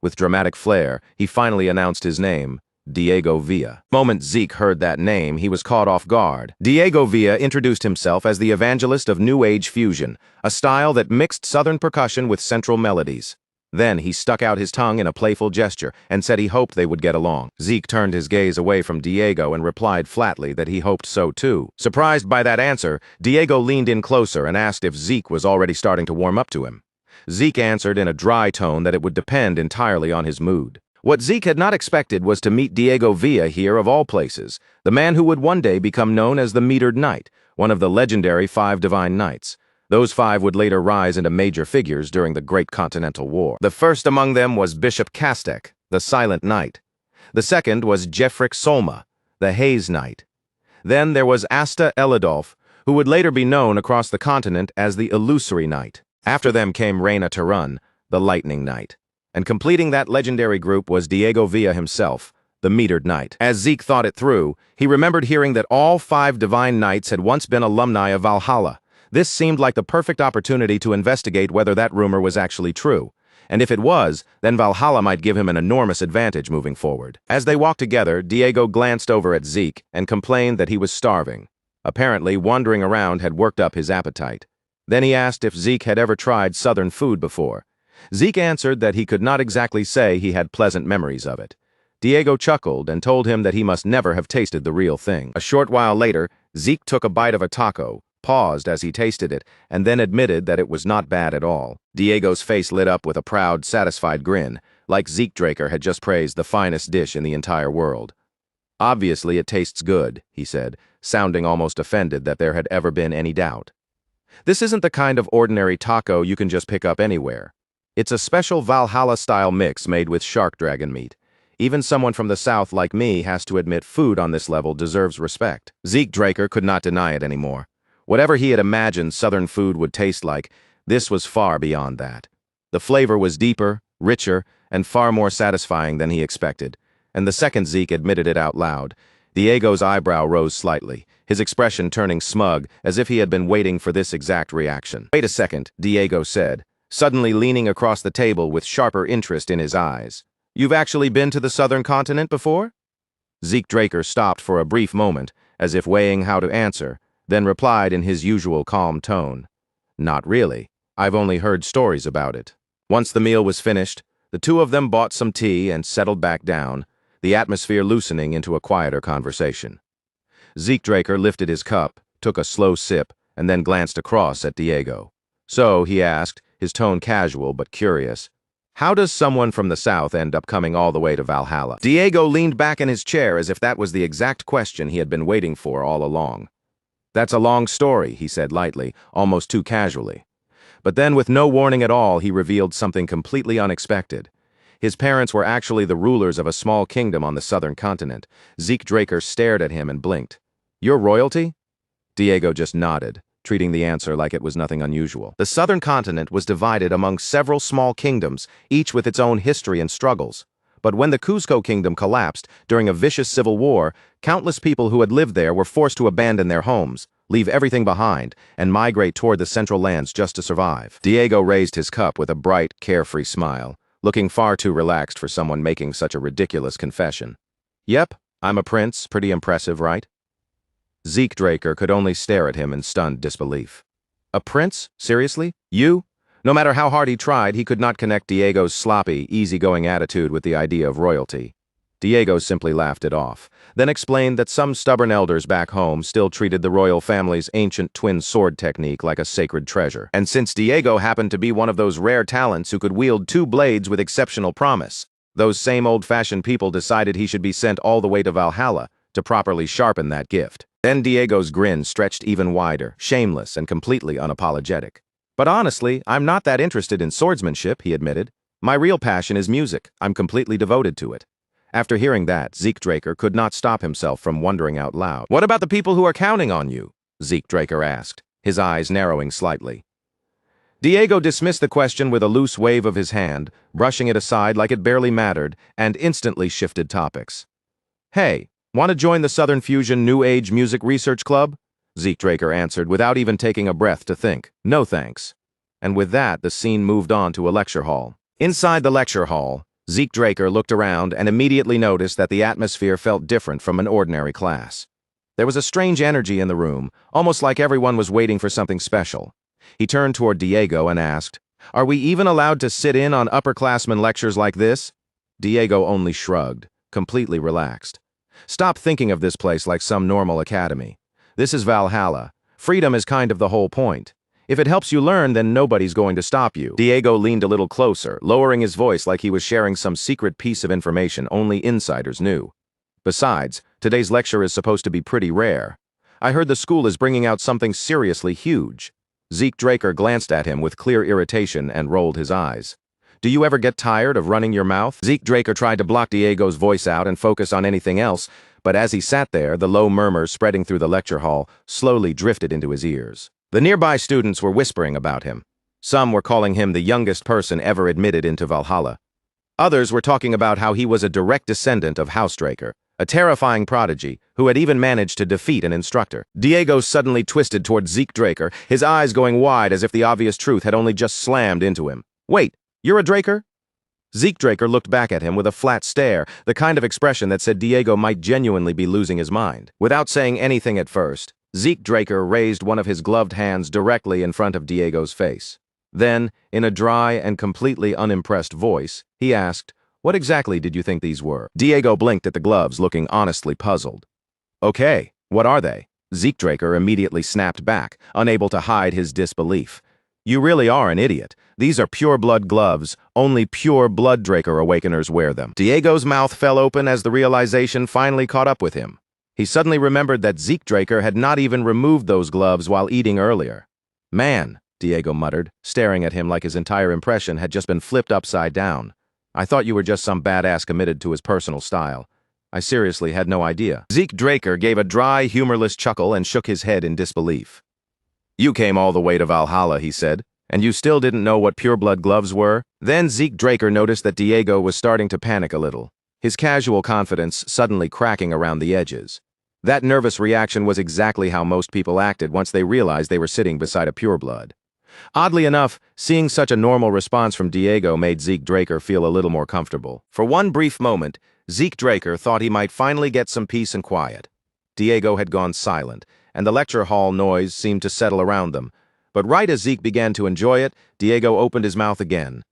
Speaker 1: With dramatic flair, he finally announced his name, Diego Villa. The moment Zeke heard that name, he was caught off guard. Diego Villa introduced himself as the evangelist of New Age fusion, a style that mixed Southern percussion with central melodies. Then he stuck out his tongue in a playful gesture and said he hoped they would get along. Zeke turned his gaze away from Diego and replied flatly that he hoped so too. Surprised by that answer, Diego leaned in closer and asked if Zeke was already starting to warm up to him. Zeke answered in a dry tone that it would depend entirely on his mood. What Zeke had not expected was to meet Diego Villa here of all places, the man who would one day become known as the Metered Knight, one of the legendary 5 Divine Knights. Those 5 would later rise into major figures during the Great Continental War. The first among them was Bishop Kastek, the Silent Knight. The second was Jeffrick Solma, the Haze Knight. Then there was Asta Elidolf, who would later be known across the continent as the Illusory Knight. After them came Reyna Tarun, the Lightning Knight. And completing that legendary group was Diego Villa himself, the Metered Knight. As Zeke thought it through, he remembered hearing that all 5 Divine Knights had once been alumni of Valhalla. This seemed like the perfect opportunity to investigate whether that rumor was actually true. And if it was, then Valhalla might give him an enormous advantage moving forward. As they walked together, Diego glanced over at Zeke and complained that he was starving. Apparently, wandering around had worked up his appetite. Then he asked if Zeke had ever tried Southern food before. Zeke answered that he could not exactly say he had pleasant memories of it. Diego chuckled and told him that he must never have tasted the real thing. A short while later, Zeke took a bite of a taco, paused as he tasted it, and then admitted that it was not bad at all. Diego's face lit up with a proud, satisfied grin, like Zeke Draker had just praised the finest dish in the entire world. Obviously, it tastes good, he said, sounding almost offended that there had ever been any doubt. This isn't the kind of ordinary taco you can just pick up anywhere. It's a special Valhalla-style mix made with shark dragon meat. Even someone from the South like me has to admit food on this level deserves respect. Zeke Draker could not deny it anymore. Whatever he had imagined Southern food would taste like, this was far beyond that. The flavor was deeper, richer, and far more satisfying than he expected, and the second Zeke admitted it out loud, Diego's eyebrow rose slightly, his expression turning smug, as if he had been waiting for this exact reaction. "Wait a second," Diego said, suddenly leaning across the table with sharper interest in his eyes. "You've actually been to the southern continent before?" Zeke Draker stopped for a brief moment, as if weighing how to answer, then replied in his usual calm tone. "Not really. I've only heard stories about it." Once the meal was finished, the two of them bought some tea and settled back down, the atmosphere loosening into a quieter conversation. Zeke Draker lifted his cup, took a slow sip, and then glanced across at Diego. "So," he asked, his tone casual but curious, "how does someone from the south end up coming all the way to Valhalla?" Diego leaned back in his chair as if that was the exact question he had been waiting for all along. "That's a long story," he said lightly, almost too casually. But then, with no warning at all, he revealed something completely unexpected. His parents were actually the rulers of a small kingdom on the southern continent. Zeke Draker stared at him and blinked. "You're royalty?" Diego just nodded, treating the answer like it was nothing unusual. The southern continent was divided among several small kingdoms, each with its own history and struggles. But when the Cusco kingdom collapsed during a vicious civil war, countless people who had lived there were forced to abandon their homes, leave everything behind, and migrate toward the central lands just to survive. Diego raised his cup with a bright, carefree smile, looking far too relaxed for someone making such a ridiculous confession. "Yep, I'm a prince, pretty impressive, right?" Zeke Draker could only stare at him in stunned disbelief. "A prince? Seriously? You?" No matter how hard he tried, he could not connect Diego's sloppy, easygoing attitude with the idea of royalty. Diego simply laughed it off, then explained that some stubborn elders back home still treated the royal family's ancient twin sword technique like a sacred treasure. And since Diego happened to be one of those rare talents who could wield two blades with exceptional promise, those same old-fashioned people decided he should be sent all the way to Valhalla to properly sharpen that gift. Then Diego's grin stretched even wider, shameless and completely unapologetic. "But honestly, I'm not that interested in swordsmanship," he admitted. "My real passion is music. I'm completely devoted to it." After hearing that, Zeke Draker could not stop himself from wondering out loud. "What about the people who are counting on you?" Zeke Draker asked, his eyes narrowing slightly. Diego dismissed the question with a loose wave of his hand, brushing it aside like it barely mattered, and instantly shifted topics. "Hey, want to join the Southern Fusion New Age Music Research Club?" Zeke Draker answered without even taking a breath to think. "No thanks." And with that, the scene moved on to a lecture hall. Inside the lecture hall, Zeke Draker looked around and immediately noticed that the atmosphere felt different from an ordinary class. There was a strange energy in the room, almost like everyone was waiting for something special. He turned toward Diego and asked, "Are we even allowed to sit in on upperclassmen lectures like this?" Diego only shrugged, completely relaxed. "Stop thinking of this place like some normal academy. This is Valhalla. Freedom is kind of the whole point. If it helps you learn, then nobody's going to stop you." Diego leaned a little closer, lowering his voice like he was sharing some secret piece of information only insiders knew. "Besides, today's lecture is supposed to be pretty rare. I heard the school is bringing out something seriously huge." Zeke Draker glanced at him with clear irritation and rolled his eyes. "Do you ever get tired of running your mouth?" Zeke Draker tried to block Diego's voice out and focus on anything else, but as he sat there, the low murmurs spreading through the lecture hall slowly drifted into his ears. The nearby students were whispering about him. Some were calling him the youngest person ever admitted into Valhalla. Others were talking about how he was a direct descendant of House Draker, a terrifying prodigy who had even managed to defeat an instructor. Diego suddenly twisted toward Zeke Draker, his eyes going wide as if the obvious truth had only just slammed into him. "Wait, you're a Draker?" Zeke Draker looked back at him with a flat stare, the kind of expression that said Diego might genuinely be losing his mind. Without saying anything at first, Zeke Draker raised one of his gloved hands directly in front of Diego's face. Then, in a dry and completely unimpressed voice, he asked, "What exactly did you think these were?" Diego blinked at the gloves, looking honestly puzzled. "Okay, what are they?" Zeke Draker immediately snapped back, unable to hide his disbelief. "You really are an idiot. These are pure-blood gloves. Only pure-blood Draker Awakeners wear them." Diego's mouth fell open as the realization finally caught up with him. He suddenly remembered that Zeke Draker had not even removed those gloves while eating earlier. "Man," Diego muttered, staring at him like his entire impression had just been flipped upside down. "I thought you were just some badass committed to his personal style. I seriously had no idea." Zeke Draker gave a dry, humorless chuckle and shook his head in disbelief. "You came all the way to Valhalla," he said, "and you still didn't know what pure-blood gloves were?" Then Zeke Draker noticed that Diego was starting to panic a little, his casual confidence suddenly cracking around the edges. That nervous reaction was exactly how most people acted once they realized they were sitting beside a pureblood. Oddly enough, seeing such a normal response from Diego made Zeke Draker feel a little more comfortable. For one brief moment, Zeke Draker thought he might finally get some peace and quiet. Diego had gone silent, and the lecture hall noise seemed to settle around them. But right as Zeke began to enjoy it, Diego opened his mouth again.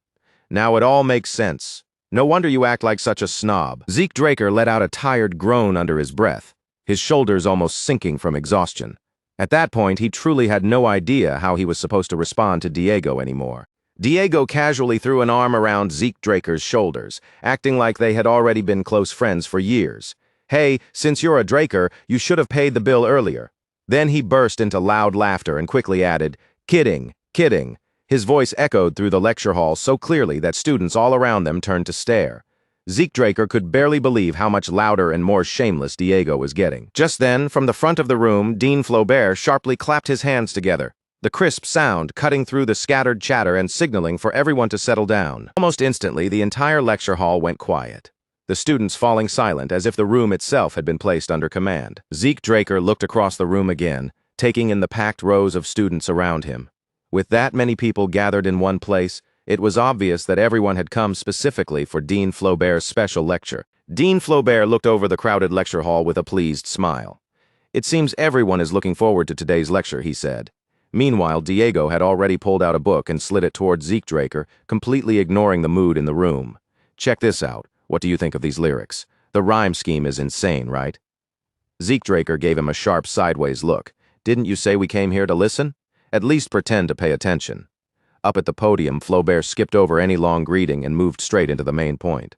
Speaker 1: "Now it all makes sense. No wonder you act like such a snob." Zeke Draker let out a tired groan under his breath, his shoulders almost sinking from exhaustion. At that point, he truly had no idea how he was supposed to respond to Diego anymore. Diego casually threw an arm around Zeke Draker's shoulders, acting like they had already been close friends for years. "Hey, since you're a Draker, you should have paid the bill earlier." Then he burst into loud laughter and quickly added, "Kidding, kidding." His voice echoed through the lecture hall so clearly that students all around them turned to stare. Zeke Draker could barely believe how much louder and more shameless Diego was getting. Just then, from the front of the room, Dean Flaubert sharply clapped his hands together, the crisp sound cutting through the scattered chatter and signaling for everyone to settle down. Almost instantly, the entire lecture hall went quiet, the students falling silent as if the room itself had been placed under command. Zeke Draker looked across the room again, taking in the packed rows of students around him. With that many people gathered in one place, it was obvious that everyone had come specifically for Dean Flaubert's special lecture. Dean Flaubert looked over the crowded lecture hall with a pleased smile. "It seems everyone is looking forward to today's lecture," he said. Meanwhile, Diego had already pulled out a book and slid it towards Zeke Draker, completely ignoring the mood in the room. "Check this out. What do you think of these lyrics? The rhyme scheme is insane, right?" Zeke Draker gave him a sharp sideways look. "Didn't you say we came here to listen? At least pretend to pay attention." Up at the podium, Flaubert skipped over any long greeting and moved straight into the main point.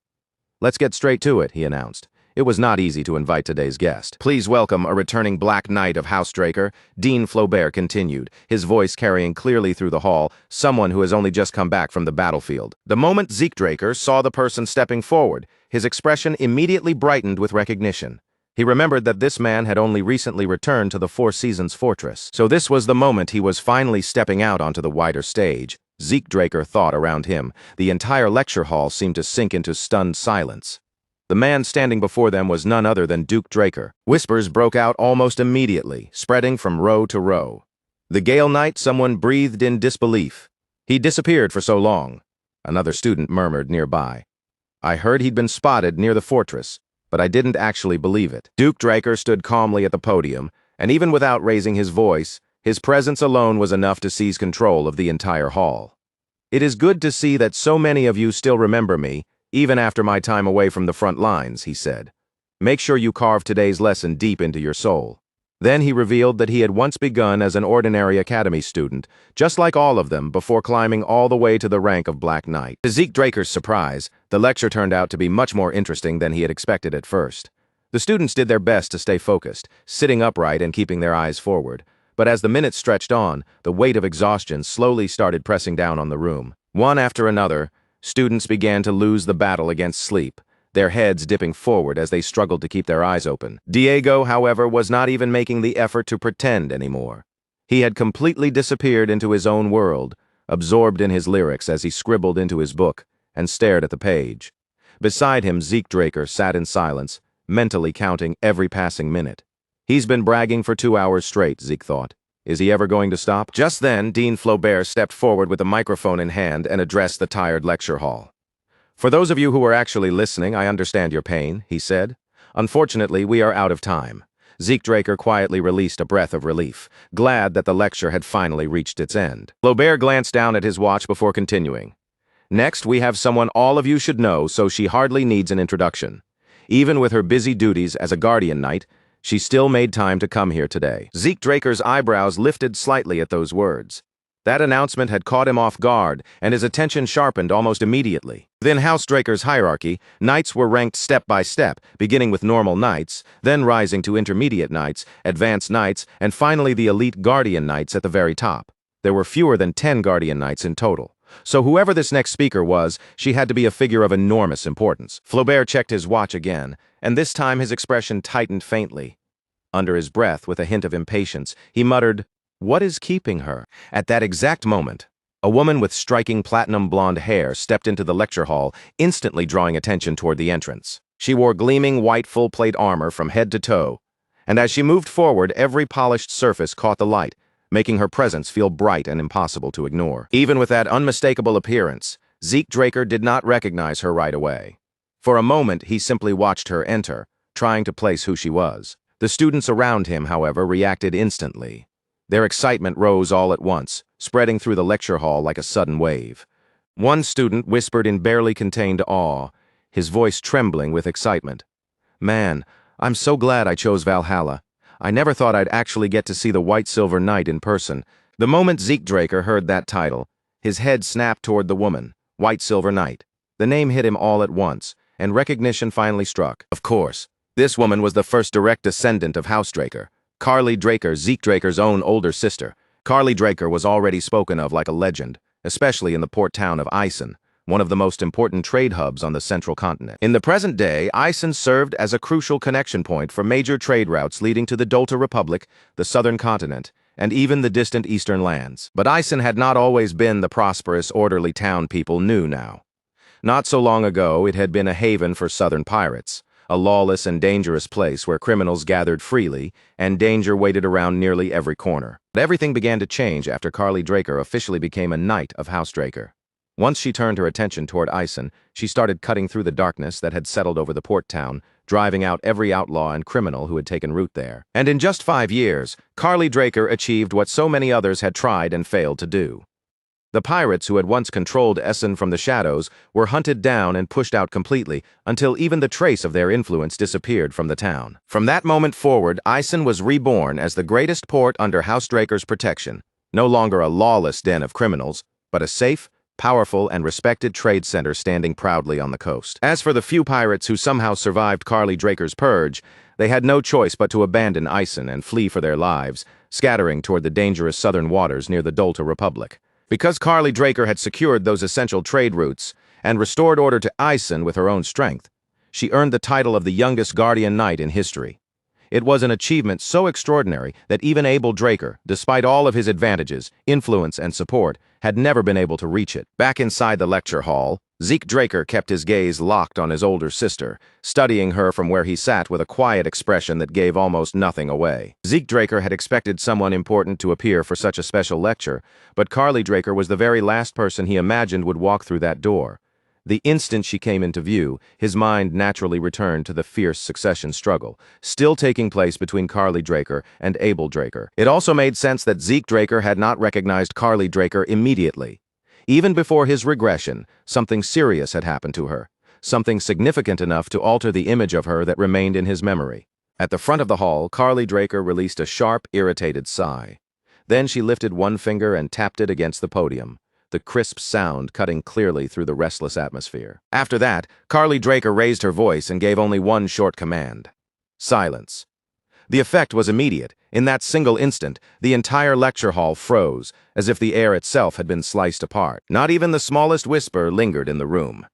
Speaker 1: "Let's get straight to it," he announced. It was not easy to invite today's guest. "Please welcome a returning Black Knight of House Draker," Dean Flaubert continued, his voice carrying clearly through the hall, someone who has only just come back from the battlefield. The moment Zeke Draker saw the person stepping forward, his expression immediately brightened with recognition. He remembered that this man had only recently returned to the Four Seasons Fortress. So this was the moment he was finally stepping out onto the wider stage. Zeke Draker thought around him. The entire lecture hall seemed to sink into stunned silence. The man standing before them was none other than Duke Draker. Whispers broke out almost immediately, spreading from row to row. "The Gale Knight," someone breathed in disbelief. "He disappeared for so long," another student murmured nearby. "I heard he'd been spotted near the fortress, but I didn't actually believe it." Duke Draker stood calmly at the podium, and even without raising his voice, his presence alone was enough to seize control of the entire hall. "It is good to see that so many of you still remember me, even after my time away from the front lines," he said. "Make sure you carve today's lesson deep into your soul." Then he revealed that he had once begun as an ordinary academy student, just like all of them, before climbing all the way to the rank of Black Knight. To Zeke Draker's surprise, the lecture turned out to be much more interesting than he had expected at first. The students did their best to stay focused, sitting upright and keeping their eyes forward. But as the minutes stretched on, the weight of exhaustion slowly started pressing down on the room. One after another, students began to lose the battle against sleep, their heads dipping forward as they struggled to keep their eyes open. Diego, however, was not even making the effort to pretend anymore. He had completely disappeared into his own world, absorbed in his lyrics as he scribbled into his book and stared at the page. Beside him, Zeke Draker sat in silence, mentally counting every passing minute. He's been bragging for 2 hours straight, Zeke thought. Is he ever going to stop? Just then, Dean Flaubert stepped forward with a microphone in hand and addressed the tired lecture hall. "For those of you who are actually listening, I understand your pain," he said. "Unfortunately, we are out of time." Zeke Draker quietly released a breath of relief, glad that the lecture had finally reached its end. Flaubert glanced down at his watch before continuing. "Next, we have someone all of you should know, so she hardly needs an introduction. Even with her busy duties as a guardian knight, she still made time to come here today." Zeke Draker's eyebrows lifted slightly at those words. That announcement had caught him off guard, and his attention sharpened almost immediately. Within House Draker's hierarchy, knights were ranked step by step, beginning with normal knights, then rising to intermediate knights, advanced knights, and finally the elite guardian knights at the very top. There were fewer than 10 guardian knights in total. So whoever this next speaker was, she had to be a figure of enormous importance. Flaubert checked his watch again, and this time his expression tightened faintly. Under his breath, with a hint of impatience, he muttered, "What is keeping her?" At that exact moment, a woman with striking platinum blonde hair stepped into the lecture hall, instantly drawing attention toward the entrance. She wore gleaming white full-plate armor from head to toe, And as she moved forward, every polished surface caught the light, making her presence feel bright and impossible to ignore. Even with that unmistakable appearance, Zeke Draker did not recognize her right away. For a moment, he simply watched her enter, trying to place who she was. The students around him, however, reacted instantly. Their excitement rose all at once, spreading through the lecture hall like a sudden wave. One student whispered in barely contained awe, his voice trembling with excitement. "Man, I'm so glad I chose Valhalla. I never thought I'd actually get to see the White Silver Knight in person." The moment Zeke Draker heard that title, his head snapped toward the woman, White Silver Knight. The name hit him all at once, and recognition finally struck. Of course, this woman was the first direct descendant of House Draker, Carly Draker, Zeke Draker's own older sister. Carly Draker was already spoken of like a legend, especially in the port town of Isen, one of the most important trade hubs on the central continent. In the present day, Isen served as a crucial connection point for major trade routes leading to the Dolta Republic, the southern continent, and even the distant eastern lands. But Isen had not always been the prosperous, orderly town people knew now. Not so long ago, it had been a haven for southern pirates, a lawless and dangerous place where criminals gathered freely and danger waited around nearly every corner. But everything began to change after Carly Draker officially became a knight of House Draker. Once she turned her attention toward Isen, she started cutting through the darkness that had settled over the port town, driving out every outlaw and criminal who had taken root there. And in just 5 years, Carly Draker achieved what so many others had tried and failed to do. The pirates who had once controlled Essen from the shadows were hunted down and pushed out completely until even the trace of their influence disappeared from the town. From that moment forward, Isen was reborn as the greatest port under House Draker's protection, no longer a lawless den of criminals, but a safe, powerful, and respected trade center standing proudly on the coast. As for the few pirates who somehow survived Carly Draker's purge, they had no choice but to abandon Isen and flee for their lives, scattering toward the dangerous southern waters near the Dolta Republic. Because Carly Draker had secured those essential trade routes and restored order to Isen with her own strength, she earned the title of the youngest Guardian Knight in history. It was an achievement so extraordinary that even Abel Draker, despite all of his advantages, influence, and support, had never been able to reach it. Back inside the lecture hall, Zeke Draker kept his gaze locked on his older sister, studying her from where he sat with a quiet expression that gave almost nothing away. Zeke Draker had expected someone important to appear for such a special lecture, but Carly Draker was the very last person he imagined would walk through that door. The instant she came into view, his mind naturally returned to the fierce succession struggle, still taking place between Carly Draker and Abel Draker. It also made sense that Zeke Draker had not recognized Carly Draker immediately. Even before his regression, something serious had happened to her, something significant enough to alter the image of her that remained in his memory. At the front of the hall, Carly Draker released a sharp, irritated sigh. Then she lifted one finger and tapped it against the podium, the crisp sound cutting clearly through the restless atmosphere. After that, Carly Draker raised her voice and gave only one short command: silence. The effect was immediate. In that single instant, the entire lecture hall froze, as if the air itself had been sliced apart. Not even the smallest whisper lingered in the room.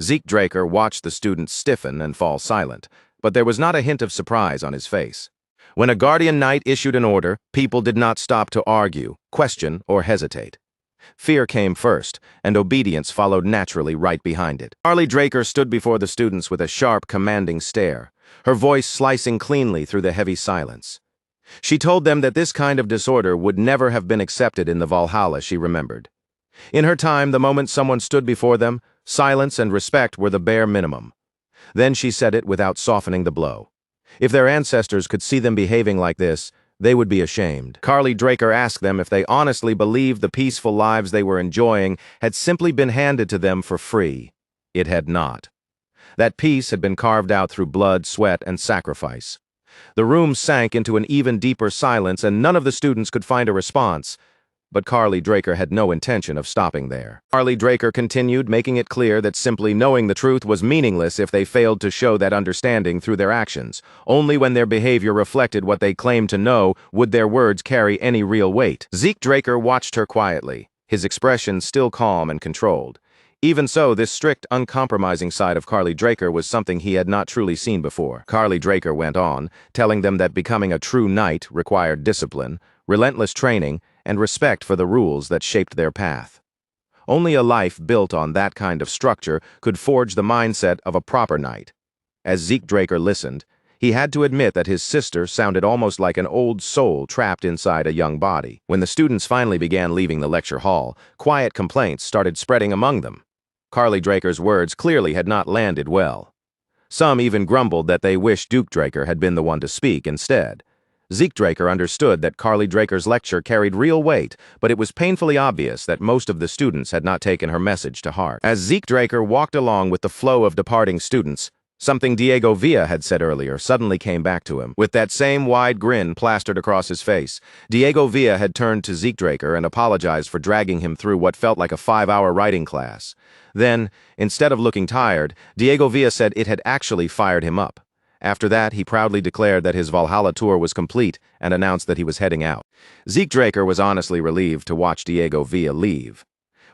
Speaker 1: Zeke Draker watched the students stiffen and fall silent, but there was not a hint of surprise on his face. When a Guardian Knight issued an order, people did not stop to argue, question, or hesitate. Fear came first, and obedience followed naturally right behind it. Carly Draker stood before the students with a sharp, commanding stare, her voice slicing cleanly through the heavy silence. She told them that this kind of disorder would never have been accepted in the Valhalla she remembered. In her time, the moment someone stood before them, silence and respect were the bare minimum. Then she said it without softening the blow. If their ancestors could see them behaving like this, they would be ashamed. Carly Draker asked them if they honestly believed the peaceful lives they were enjoying had simply been handed to them for free. It had not. That peace had been carved out through blood, sweat, and sacrifice. The room sank into an even deeper silence, and none of the students could find a response. But Carly Draker had no intention of stopping there. Carly Draker continued, making it clear that simply knowing the truth was meaningless if they failed to show that understanding through their actions. Only when their behavior reflected what they claimed to know would their words carry any real weight. Zeke Draker watched her quietly, his expression still calm and controlled. Even so, this strict, uncompromising side of Carly Draker was something he had not truly seen before. Carly Draker went on, telling them that becoming a true knight required discipline, relentless training, and respect for the rules that shaped their path. Only a life built on that kind of structure could forge the mindset of a proper knight. As Zeke Draker listened, He had to admit that his sister sounded almost like an old soul trapped inside a young body. When the students finally began leaving the lecture hall, quiet complaints started spreading among them. Carly Draker's words clearly had not landed well. Some even grumbled that they wished Duke Draker had been the one to speak instead. Zeke Draker understood that Carly Draker's lecture carried real weight, but it was painfully obvious that most of the students had not taken her message to heart. As Zeke Draker walked along with the flow of departing students, something Diego Villa had said earlier suddenly came back to him. With that same wide grin plastered across his face, Diego Villa had turned to Zeke Draker and apologized for dragging him through what felt like a 5-hour writing class. Then, instead of looking tired, Diego Villa said it had actually fired him up. After that, he proudly declared that his Valhalla tour was complete and announced that he was heading out. Zeke Draker was honestly relieved to watch Diego Villa leave.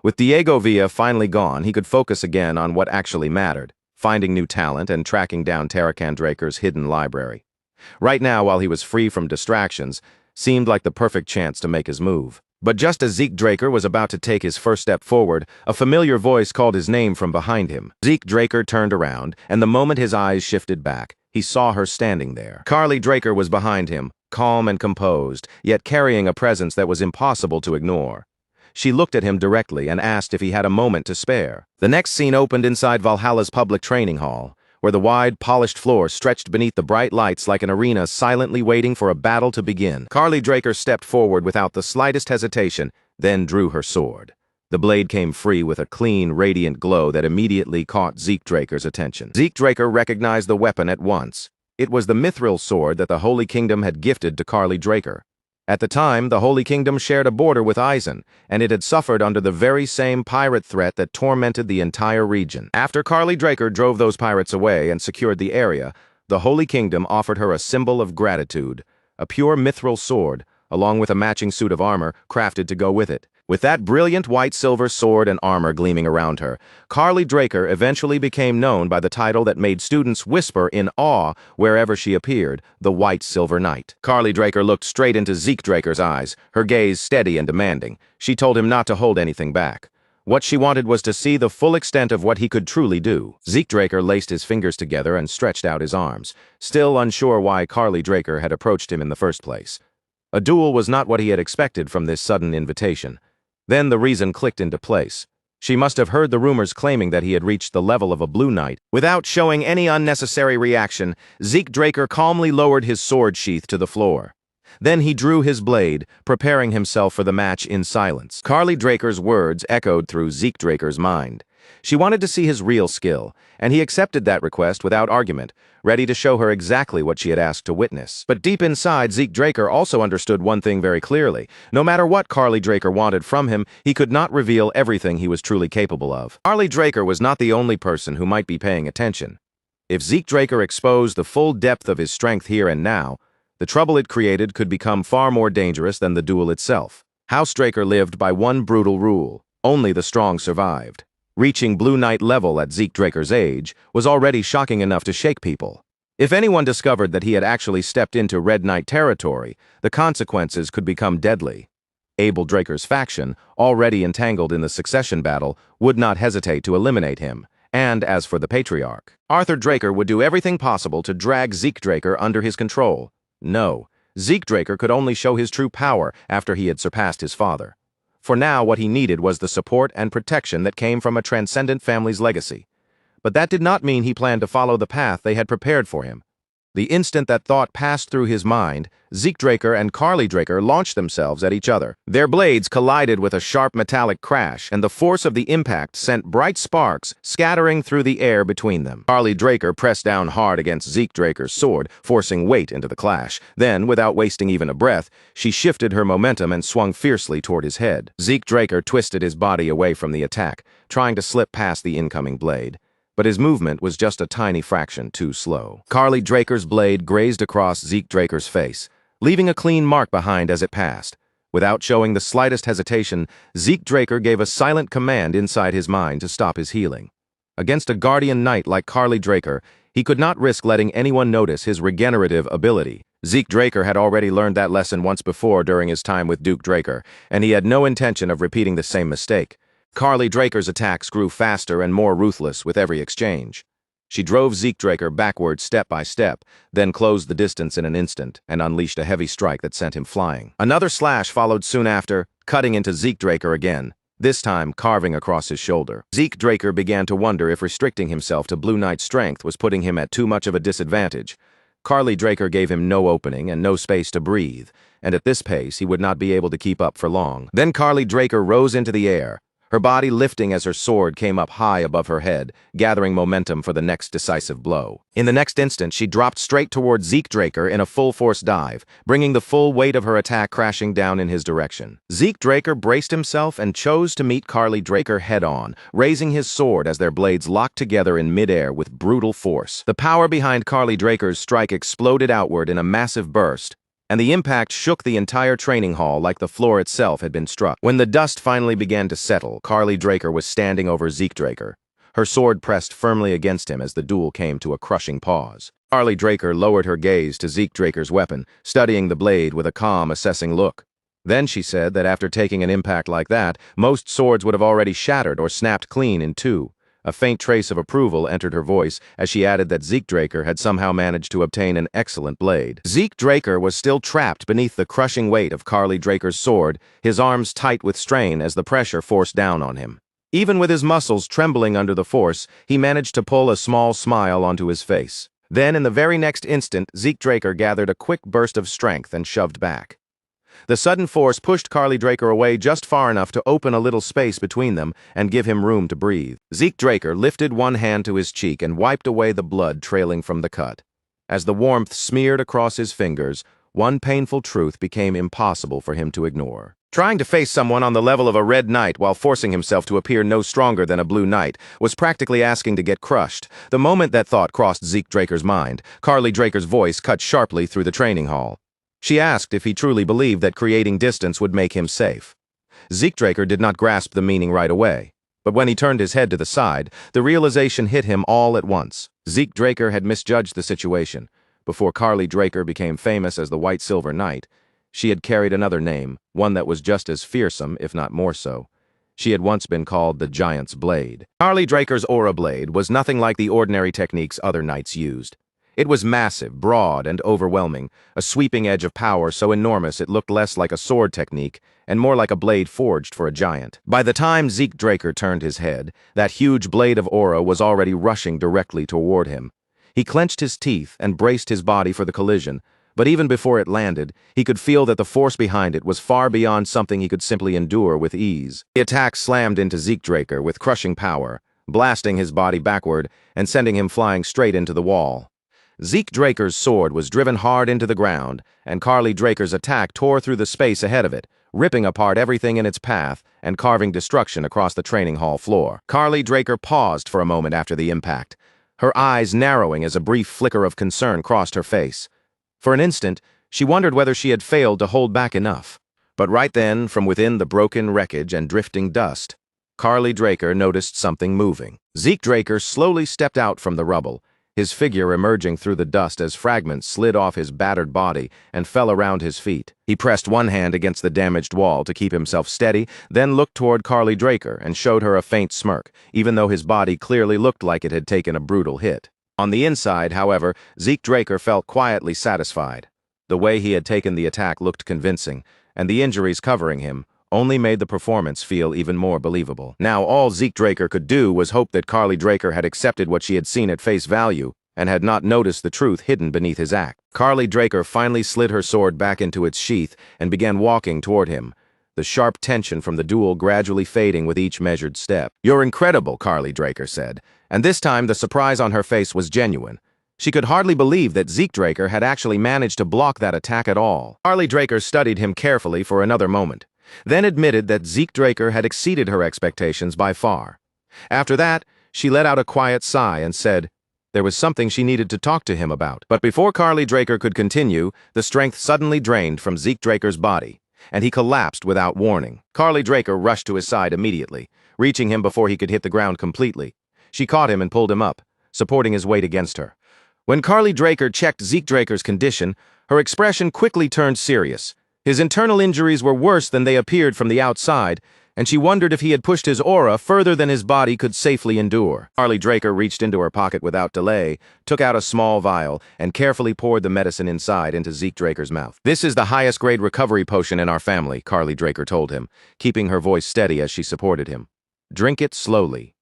Speaker 1: With Diego Villa finally gone, he could focus again on what actually mattered: finding new talent and tracking down Tarakan Draker's hidden library. Right now, while he was free from distractions, seemed like the perfect chance to make his move. But just as Zeke Draker was about to take his first step forward, a familiar voice called his name from behind him. Zeke Draker turned around, and the moment his eyes shifted back, he saw her standing there. Carly Draker was behind him, calm and composed, yet carrying a presence that was impossible to ignore. She looked at him directly and asked if he had a moment to spare. The next scene opened inside Valhalla's public training hall, where the wide, polished floor stretched beneath the bright lights like an arena silently waiting for a battle to begin. Carly Draker stepped forward without the slightest hesitation, then drew her sword. The blade came free with a clean, radiant glow that immediately caught Zeke Draker's attention. Zeke Draker recognized the weapon at once. It was the mithril sword that the Holy Kingdom had gifted to Carly Draker. At the time, the Holy Kingdom shared a border with Eisen, and it had suffered under the very same pirate threat that tormented the entire region. After Carly Draker drove those pirates away and secured the area, the Holy Kingdom offered her a symbol of gratitude, a pure mithril sword, along with a matching suit of armor crafted to go with it. With that brilliant white-silver sword and armor gleaming around her, Carly Draker eventually became known by the title that made students whisper in awe wherever she appeared, the White Silver Knight. Carly Draker looked straight into Zeke Draker's eyes, her gaze steady and demanding. She told him not to hold anything back. What she wanted was to see the full extent of what he could truly do. Zeke Draker laced his fingers together and stretched out his arms, still unsure why Carly Draker had approached him in the first place. A duel was not what he had expected from this sudden invitation. Then the reason clicked into place. She must have heard the rumors claiming that he had reached the level of a Blue Knight. Without showing any unnecessary reaction, Zeke Draker calmly lowered his sword sheath to the floor. Then he drew his blade, preparing himself for the match in silence. Carly Draker's words echoed through Zeke Draker's mind. She wanted to see his real skill, and he accepted that request without argument, ready to show her exactly what she had asked to witness. But deep inside, Zeke Draker also understood one thing very clearly. No matter what Carly Draker wanted from him, he could not reveal everything he was truly capable of. Carly Draker was not the only person who might be paying attention. If Zeke Draker exposed the full depth of his strength here and now, the trouble it created could become far more dangerous than the duel itself. House Draker lived by one brutal rule: only the strong survived. Reaching Blue Knight level at Zeke Draker's age was already shocking enough to shake people. If anyone discovered that he had actually stepped into Red Knight territory, the consequences could become deadly. Abel Draker's faction, already entangled in the succession battle, would not hesitate to eliminate him. And as for the Patriarch, Arthur Draker would do everything possible to drag Zeke Draker under his control. No, Zeke Draker could only show his true power after he had surpassed his father. For now, what he needed was the support and protection that came from a transcendent family's legacy. But that did not mean he planned to follow the path they had prepared for him. The instant that thought passed through his mind, Zeke Draker and Carly Draker launched themselves at each other. Their blades collided with a sharp metallic crash, and the force of the impact sent bright sparks scattering through the air between them. Carly Draker pressed down hard against Zeke Draker's sword, forcing weight into the clash. Then, without wasting even a breath, she shifted her momentum and swung fiercely toward his head. Zeke Draker twisted his body away from the attack, trying to slip past the incoming blade. But his movement was just a tiny fraction too slow. Carly Draker's blade grazed across Zeke Draker's face, leaving a clean mark behind as it passed. Without showing the slightest hesitation, Zeke Draker gave a silent command inside his mind to stop his healing. Against a guardian knight like Carly Draker, he could not risk letting anyone notice his regenerative ability. Zeke Draker had already learned that lesson once before during his time with Duke Draker, and he had no intention of repeating the same mistake. Carly Draker's attacks grew faster and more ruthless with every exchange. She drove Zeke Draker backward step by step, then closed the distance in an instant and unleashed a heavy strike that sent him flying. Another slash followed soon after, cutting into Zeke Draker again, this time carving across his shoulder. Zeke Draker began to wonder if restricting himself to Blue Knight's strength was putting him at too much of a disadvantage. Carly Draker gave him no opening and no space to breathe, and at this pace he would not be able to keep up for long. Then Carly Draker rose into the air, her body lifting as her sword came up high above her head, gathering momentum for the next decisive blow. In the next instant, she dropped straight toward Zeke Draker in a full-force dive, bringing the full weight of her attack crashing down in his direction. Zeke Draker braced himself and chose to meet Carly Draker head-on, raising his sword as their blades locked together in midair with brutal force. The power behind Carly Draker's strike exploded outward in a massive burst, and the impact shook the entire training hall like the floor itself had been struck. When the dust finally began to settle, Carly Draker was standing over Zeke Draker, her sword pressed firmly against him as the duel came to a crushing pause. Carly Draker lowered her gaze to Zeke Draker's weapon, studying the blade with a calm, assessing look. Then she said that after taking an impact like that, most swords would have already shattered or snapped clean in two. A faint trace of approval entered her voice as she added that Zeke Draker had somehow managed to obtain an excellent blade. Zeke Draker was still trapped beneath the crushing weight of Carly Draker's sword, his arms tight with strain as the pressure forced down on him. Even with his muscles trembling under the force, he managed to pull a small smile onto his face. Then, in the very next instant, Zeke Draker gathered a quick burst of strength and shoved back. The sudden force pushed Carly Draker away just far enough to open a little space between them and give him room to breathe. Zeke Draker lifted one hand to his cheek and wiped away the blood trailing from the cut. As the warmth smeared across his fingers, one painful truth became impossible for him to ignore. Trying to face someone on the level of a red knight while forcing himself to appear no stronger than a blue knight was practically asking to get crushed. The moment that thought crossed Zeke Draker's mind, Carly Draker's voice cut sharply through the training hall. She asked if he truly believed that creating distance would make him safe. Zeke Draker did not grasp the meaning right away, but when he turned his head to the side, the realization hit him all at once. Zeke Draker had misjudged the situation. Before Carly Draker became famous as the White Silver Knight, she had carried another name, one that was just as fearsome, if not more so. She had once been called the Giant's Blade. Carly Draker's aura blade was nothing like the ordinary techniques other knights used. It was massive, broad, and overwhelming, a sweeping edge of power so enormous it looked less like a sword technique and more like a blade forged for a giant. By the time Zeke Draker turned his head, that huge blade of aura was already rushing directly toward him. He clenched his teeth and braced his body for the collision, but even before it landed, he could feel that the force behind it was far beyond something he could simply endure with ease. The attack slammed into Zeke Draker with crushing power, blasting his body backward and sending him flying straight into the wall. Zeke Draker's sword was driven hard into the ground, and Carly Draker's attack tore through the space ahead of it, ripping apart everything in its path and carving destruction across the training hall floor. Carly Draker paused for a moment after the impact, her eyes narrowing as a brief flicker of concern crossed her face. For an instant, she wondered whether she had failed to hold back enough. But right then, from within the broken wreckage and drifting dust, Carly Draker noticed something moving. Zeke Draker slowly stepped out from the rubble, his figure emerging through the dust as fragments slid off his battered body and fell around his feet. He pressed one hand against the damaged wall to keep himself steady, then looked toward Carly Draker and showed her a faint smirk, even though his body clearly looked like it had taken a brutal hit. On the inside, however, Zeke Draker felt quietly satisfied. The way he had taken the attack looked convincing, and the injuries covering him only made the performance feel even more believable. Now all Zeke Draker could do was hope that Carly Draker had accepted what she had seen at face value and had not noticed the truth hidden beneath his act. Carly Draker finally slid her sword back into its sheath and began walking toward him, the sharp tension from the duel gradually fading with each measured step. "You're incredible," Carly Draker said, and this time the surprise on her face was genuine. She could hardly believe that Zeke Draker had actually managed to block that attack at all. Carly Draker studied him carefully for another moment, then admitted that Zeke Draker had exceeded her expectations by far. After that, she let out a quiet sigh and said there was something she needed to talk to him about. But before Carly Draker could continue, the strength suddenly drained from Zeke Draker's body, and he collapsed without warning. Carly Draker rushed to his side immediately, reaching him before he could hit the ground completely. She caught him and pulled him up, supporting his weight against her. When Carly Draker checked Zeke Draker's condition, her expression quickly turned serious. His internal injuries were worse than they appeared from the outside, and she wondered if he had pushed his aura further than his body could safely endure. Carly Draker reached into her pocket without delay, took out a small vial, and carefully poured the medicine inside into Zeke Draker's mouth. "This is the highest grade recovery potion in our family," Carly Draker told him, keeping her voice steady as she supported him. "Drink it slowly."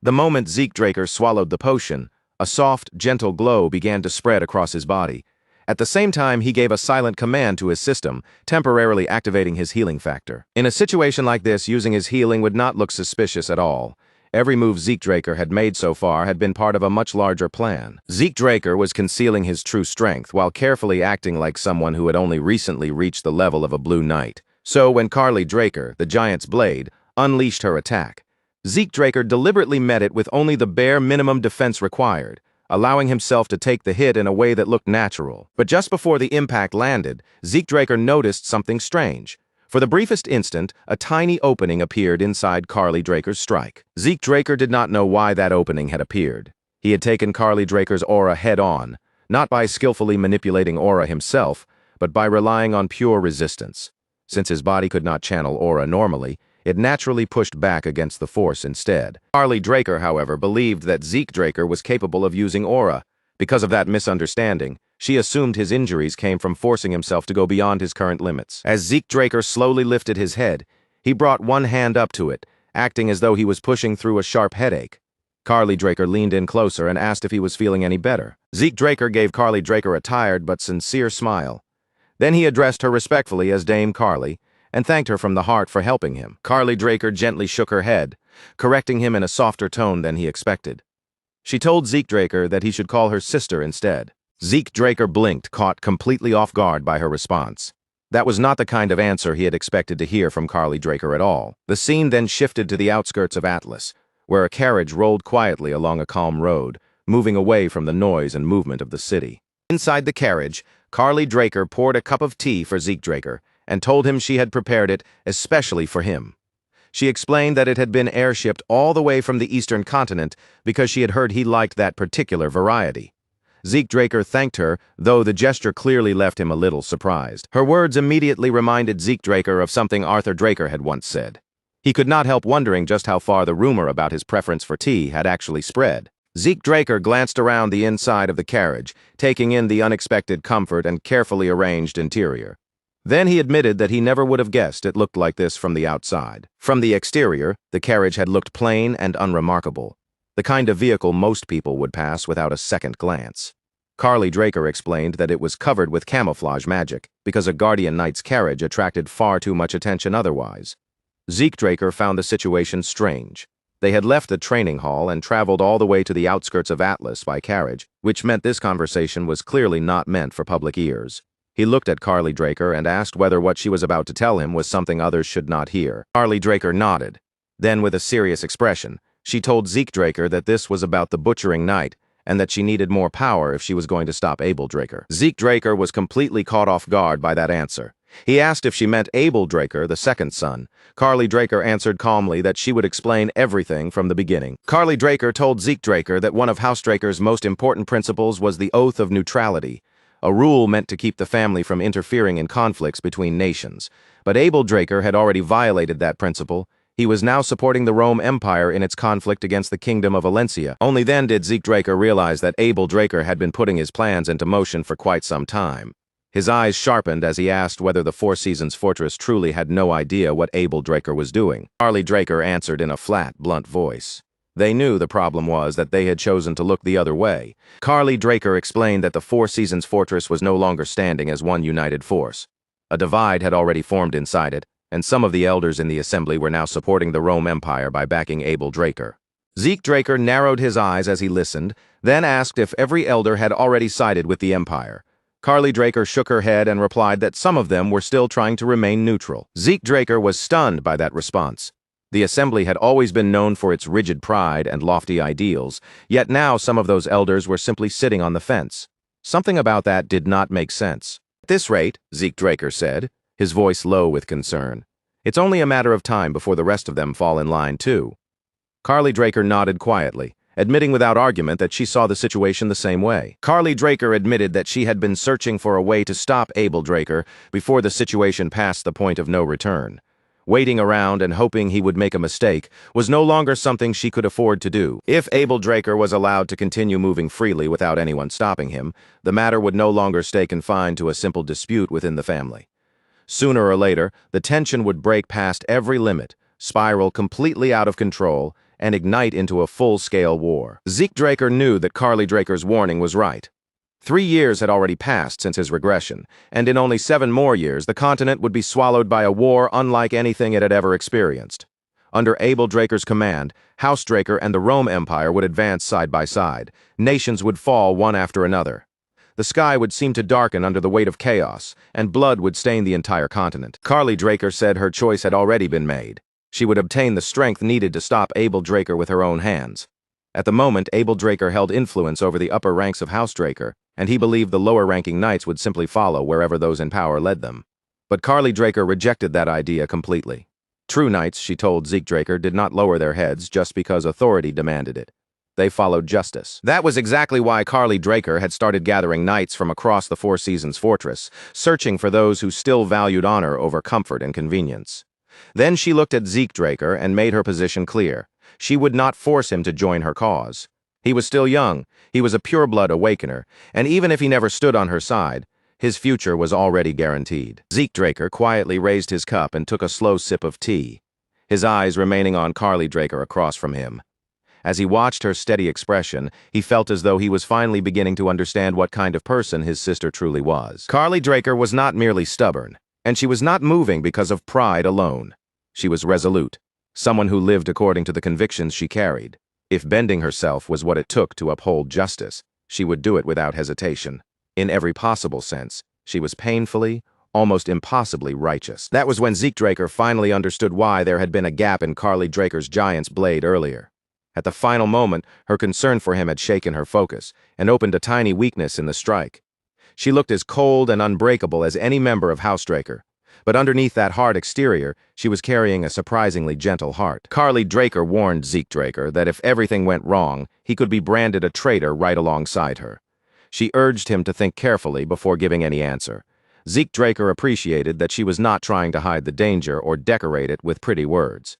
Speaker 1: The moment Zeke Draker swallowed the potion, a soft, gentle glow began to spread across his body. At the same time, he gave a silent command to his system, temporarily activating his healing factor. In a situation like this, using his healing would not look suspicious at all. Every move Zeke Draker had made so far had been part of a much larger plan. Zeke Draker was concealing his true strength while carefully acting like someone who had only recently reached the level of a Blue Knight. So when Carly Draker, the giant's blade, unleashed her attack, Zeke Draker deliberately met it with only the bare minimum defense required, allowing himself to take the hit in a way that looked natural. But just before the impact landed, Zeke Draker noticed something strange. For the briefest instant, a tiny opening appeared inside Carly Draker's strike. Zeke Draker did not know why that opening had appeared. He had taken Carly Draker's aura head-on, not by skillfully manipulating aura himself, but by relying on pure resistance. Since his body could not channel aura normally, it naturally pushed back against the force instead. Carly Draker, however, believed that Zeke Draker was capable of using aura. Because of that misunderstanding, she assumed his injuries came from forcing himself to go beyond his current limits. As Zeke Draker slowly lifted his head, he brought one hand up to it, acting as though he was pushing through a sharp headache. Carly Draker leaned in closer and asked if he was feeling any better. Zeke Draker gave Carly Draker a tired but sincere smile. Then he addressed her respectfully as Dame Carly, and thanked her from the heart for helping him. Carly Draker gently shook her head, correcting him in a softer tone than he expected. She told Zeke Draker that he should call her sister instead. Zeke Draker blinked, caught completely off guard by her response. That was not the kind of answer he had expected to hear from Carly Draker at all. The scene then shifted to the outskirts of Atlas, where a carriage rolled quietly along a calm road, moving away from the noise and movement of the city. Inside the carriage, Carly Draker poured a cup of tea for Zeke Draker, and told him she had prepared it especially for him. She explained that it had been airshipped all the way from the eastern continent because she had heard he liked that particular variety. Zeke Draker thanked her, though the gesture clearly left him a little surprised. Her words immediately reminded Zeke Draker of something Arthur Draker had once said. He could not help wondering just how far the rumor about his preference for tea had actually spread. Zeke Draker glanced around the inside of the carriage, taking in the unexpected comfort and carefully arranged interior. Then he admitted that he never would have guessed it looked like this from the outside. From the exterior, the carriage had looked plain and unremarkable, the kind of vehicle most people would pass without a second glance. Carly Draker explained that it was covered with camouflage magic, because a guardian knight's carriage attracted far too much attention otherwise. Zeke Draker found the situation strange. They had left the training hall and traveled all the way to the outskirts of Atlas by carriage, which meant this conversation was clearly not meant for public ears. He looked at Carly Draker and asked whether what she was about to tell him was something others should not hear. Carly Draker nodded. Then, with a serious expression, she told Zeke Draker that this was about the butchering knight, and that she needed more power if she was going to stop Abel Draker. Zeke Draker was completely caught off guard by that answer. He asked if she meant Abel Draker, the second son. Carly Draker answered calmly that she would explain everything from the beginning. Carly Draker told Zeke Draker that one of House Draker's most important principles was the oath of neutrality, a rule meant to keep the family from interfering in conflicts between nations. But Abel Draker had already violated that principle. He was now supporting the Rome Empire in its conflict against the Kingdom of Valencia. Only then did Zeke Draker realize that Abel Draker had been putting his plans into motion for quite some time. His eyes sharpened as he asked whether the Four Seasons Fortress truly had no idea what Abel Draker was doing. Carly Draker answered in a flat, blunt voice. They knew the problem was that they had chosen to look the other way. Carly Draker explained that the Four Seasons Fortress was no longer standing as one united force. A divide had already formed inside it, and some of the elders in the assembly were now supporting the Rome Empire by backing Abel Draker. Zeke Draker narrowed his eyes as he listened, then asked if every elder had already sided with the Empire. Carly Draker shook her head and replied that some of them were still trying to remain neutral. Zeke Draker was stunned by that response. The assembly had always been known for its rigid pride and lofty ideals, yet now some of those elders were simply sitting on the fence. Something about that did not make sense. At this rate, Zeke Draker said, his voice low with concern, it's only a matter of time before the rest of them fall in line too. Carly Draker nodded quietly, admitting without argument that she saw the situation the same way. Carly Draker admitted that she had been searching for a way to stop Abel Draker before the situation passed the point of no return. Waiting around and hoping he would make a mistake was no longer something she could afford to do. If Abel Draker was allowed to continue moving freely without anyone stopping him, the matter would no longer stay confined to a simple dispute within the family. Sooner or later, the tension would break past every limit, spiral completely out of control, and ignite into a full-scale war. Zeke Draker knew that Carly Draker's warning was right. 3 years had already passed since his regression, and in only 7 more years the continent would be swallowed by a war unlike anything it had ever experienced. Under Abel Draker's command, House Draker and the Rome Empire would advance side by side. Nations would fall one after another. The sky would seem to darken under the weight of chaos, and blood would stain the entire continent. Carly Draker said her choice had already been made. She would obtain the strength needed to stop Abel Draker with her own hands. At the moment, Abel Draker held influence over the upper ranks of House Draker, and he believed the lower-ranking knights would simply follow wherever those in power led them. But Carly Draker rejected that idea completely. True knights, she told Zeke Draker, did not lower their heads just because authority demanded it. They followed justice. That was exactly why Carly Draker had started gathering knights from across the Four Seasons fortress, searching for those who still valued honor over comfort and convenience. Then she looked at Zeke Draker and made her position clear. She would not force him to join her cause. He was still young, he was a pure-blood awakener, and even if he never stood on her side, his future was already guaranteed. Zeke Draker quietly raised his cup and took a slow sip of tea, his eyes remaining on Carly Draker across from him. As he watched her steady expression, he felt as though he was finally beginning to understand what kind of person his sister truly was. Carly Draker was not merely stubborn, and she was not moving because of pride alone. She was resolute, someone who lived according to the convictions she carried. If bending herself was what it took to uphold justice, she would do it without hesitation. In every possible sense, she was painfully, almost impossibly righteous. That was when Zeke Draker finally understood why there had been a gap in Carly Draker's giant's blade earlier. At the final moment, her concern for him had shaken her focus and opened a tiny weakness in the strike. She looked as cold and unbreakable as any member of House Draker, but underneath that hard exterior, she was carrying a surprisingly gentle heart. Carly Draker warned Zeke Draker that if everything went wrong, he could be branded a traitor right alongside her. She urged him to think carefully before giving any answer. Zeke Draker appreciated that she was not trying to hide the danger or decorate it with pretty words.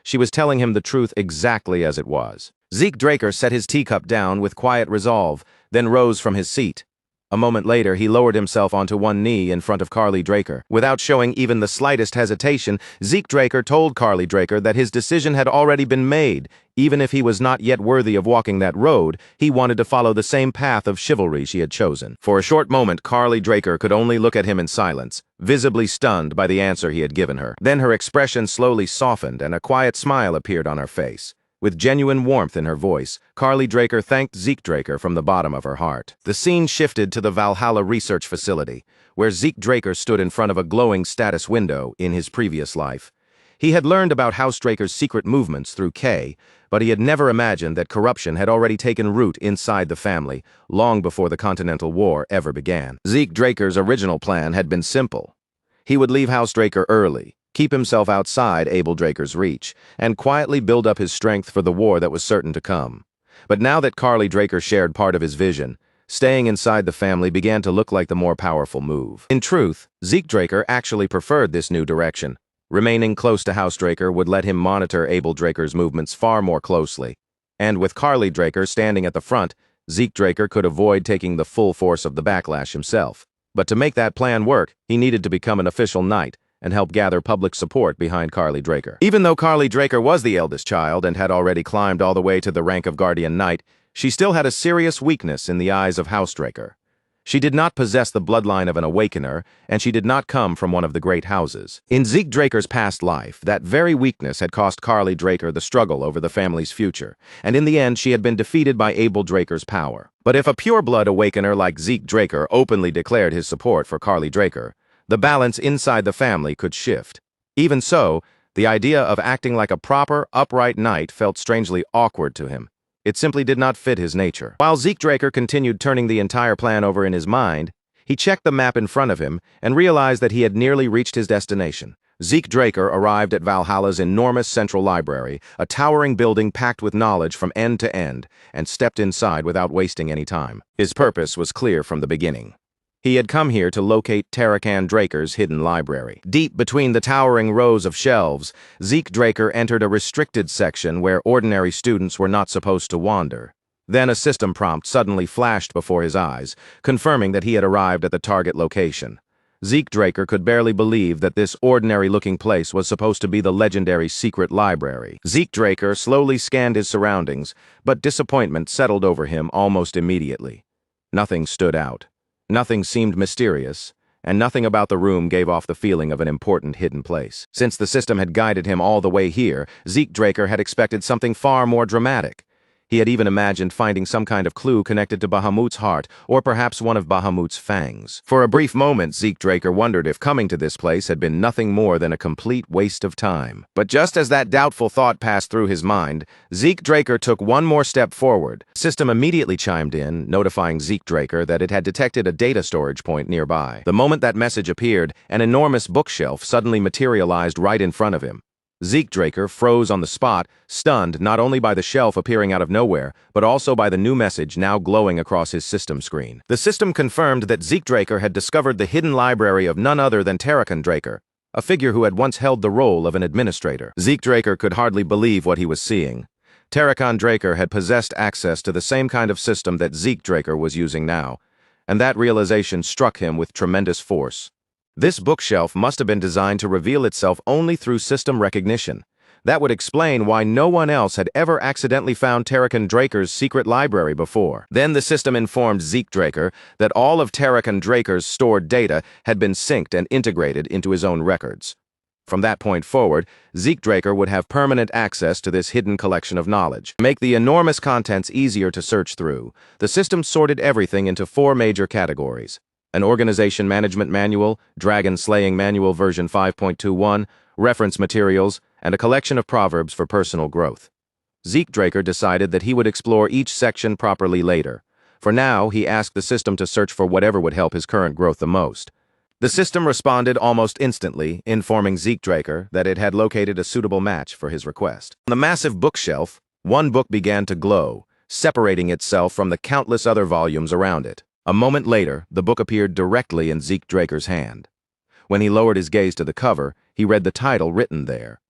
Speaker 1: She was telling him the truth exactly as it was. Zeke Draker set his teacup down with quiet resolve, then rose from his seat. A moment later, he lowered himself onto one knee in front of Carly Draker. Without showing even the slightest hesitation, Zeke Draker told Carly Draker that his decision had already been made. Even if he was not yet worthy of walking that road, he wanted to follow the same path of chivalry she had chosen. For a short moment, Carly Draker could only look at him in silence, visibly stunned by the answer he had given her. Then her expression slowly softened and a quiet smile appeared on her face. With genuine warmth in her voice, Carly Draker thanked Zeke Draker from the bottom of her heart. The scene shifted to the Valhalla research facility, where Zeke Draker stood in front of a glowing status window in his previous life. He had learned about House Draker's secret movements through Kay, but he had never imagined that corruption had already taken root inside the family, long before the Continental War ever began. Zeke Draker's original plan had been simple. He would leave House Draker early, keep himself outside Abel Draker's reach, and quietly build up his strength for the war that was certain to come. But now that Carly Draker shared part of his vision, staying inside the family began to look like the more powerful move. In truth, Zeke Draker actually preferred this new direction. Remaining close to House Draker would let him monitor Abel Draker's movements far more closely. And with Carly Draker standing at the front, Zeke Draker could avoid taking the full force of the backlash himself. But to make that plan work, he needed to become an official knight and help gather public support behind Carly Draker. Even though Carly Draker was the eldest child and had already climbed all the way to the rank of Guardian Knight, she still had a serious weakness in the eyes of House Draker. She did not possess the bloodline of an awakener, and she did not come from one of the great houses. In Zeke Draker's past life, that very weakness had cost Carly Draker the struggle over the family's future, and in the end she had been defeated by Abel Draker's power. But if a pure-blood awakener like Zeke Draker openly declared his support for Carly Draker, the balance inside the family could shift. Even so, the idea of acting like a proper, upright knight felt strangely awkward to him. It simply did not fit his nature. While Zeke Draker continued turning the entire plan over in his mind, he checked the map in front of him and realized that he had nearly reached his destination. Zeke Draker arrived at Valhalla's enormous central library, a towering building packed with knowledge from end to end, and stepped inside without wasting any time. His purpose was clear from the beginning. He had come here to locate Tarakan Draker's hidden library. Deep between the towering rows of shelves, Zeke Draker entered a restricted section where ordinary students were not supposed to wander. Then a system prompt suddenly flashed before his eyes, confirming that he had arrived at the target location. Zeke Draker could barely believe that this ordinary-looking place was supposed to be the legendary secret library. Zeke Draker slowly scanned his surroundings, but disappointment settled over him almost immediately. Nothing stood out. Nothing seemed mysterious, and nothing about the room gave off the feeling of an important hidden place. Since the system had guided him all the way here, Zeke Draker had expected something far more dramatic. He had even imagined finding some kind of clue connected to Bahamut's heart, or perhaps one of Bahamut's fangs. For a brief moment, Zeke Draker wondered if coming to this place had been nothing more than a complete waste of time. But just as that doubtful thought passed through his mind, Zeke Draker took one more step forward. The system immediately chimed in, notifying Zeke Draker that it had detected a data storage point nearby. The moment that message appeared, an enormous bookshelf suddenly materialized right in front of him. Zeke Draker froze on the spot, stunned not only by the shelf appearing out of nowhere, but also by the new message now glowing across his system screen. The system confirmed that Zeke Draker had discovered the hidden library of none other than Tarakan Draker, a figure who had once held the role of an administrator. Zeke Draker could hardly believe what he was seeing. Tarakan Draker had possessed access to the same kind of system that Zeke Draker was using now, and that realization struck him with tremendous force. This bookshelf must have been designed to reveal itself only through system recognition. That would explain why no one else had ever accidentally found Tarakan Draker's secret library before. Then the system informed Zeke Draker that all of Tarakan Draker's stored data had been synced and integrated into his own records. From that point forward, Zeke Draker would have permanent access to this hidden collection of knowledge. To make the enormous contents easier to search through, the system sorted everything into 4 major categories: an organization management manual, dragon slaying manual version 5.21, reference materials, and a collection of proverbs for personal growth. Zeke Draker decided that he would explore each section properly later. For now, he asked the system to search for whatever would help his current growth the most. The system responded almost instantly, informing Zeke Draker that it had located a suitable match for his request. On the massive bookshelf, one book began to glow, separating itself from the countless other volumes around it. A moment later, the book appeared directly in Zeke Draker's hand. When he lowered his gaze to the cover, he read the title written there: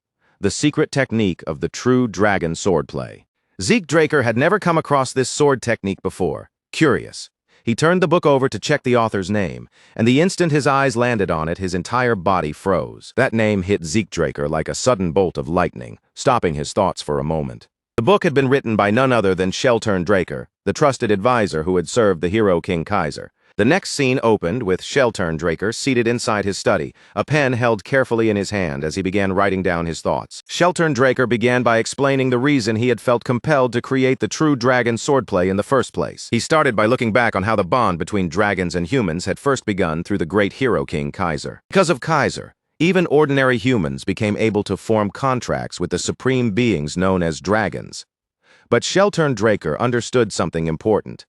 Speaker 1: The Secret Technique of the True Dragon Swordplay. Zeke Draker had never come across this sword technique before. Curious, he turned the book over to check the author's name, and the instant his eyes landed on it, his entire body froze. That name hit Zeke Draker like a sudden bolt of lightning, stopping his thoughts for a moment. The book had been written by none other than Sheltern Draker, the trusted advisor who had served the hero King Kaiser. The next scene opened with Sheltern Draker seated inside his study, a pen held carefully in his hand as he began writing down his thoughts. Sheltern Draker began by explaining the reason he had felt compelled to create the true dragon swordplay in the first place. He started by looking back on how the bond between dragons and humans had first begun through the great hero King Kaiser. Because of Kaiser, even ordinary humans became able to form contracts with the supreme beings known as dragons. But Sheltern Draker understood something important.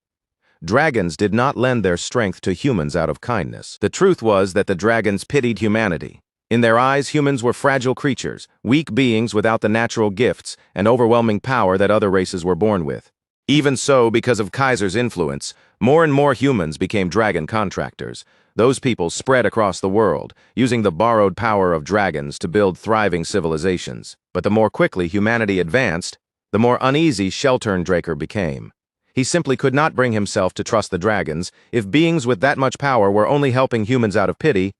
Speaker 1: Dragons did not lend their strength to humans out of kindness. The truth was that the dragons pitied humanity. In their eyes, humans were fragile creatures, weak beings without the natural gifts and overwhelming power that other races were born with. Even so, because of Kaiser's influence, more and more humans became dragon contractors. Those people spread across the world, using the borrowed power of dragons to build thriving civilizations. But the more quickly humanity advanced, the more uneasy Sheltern Draker became. He simply could not bring himself to trust the dragons. If beings with that much power were only helping humans out of pity,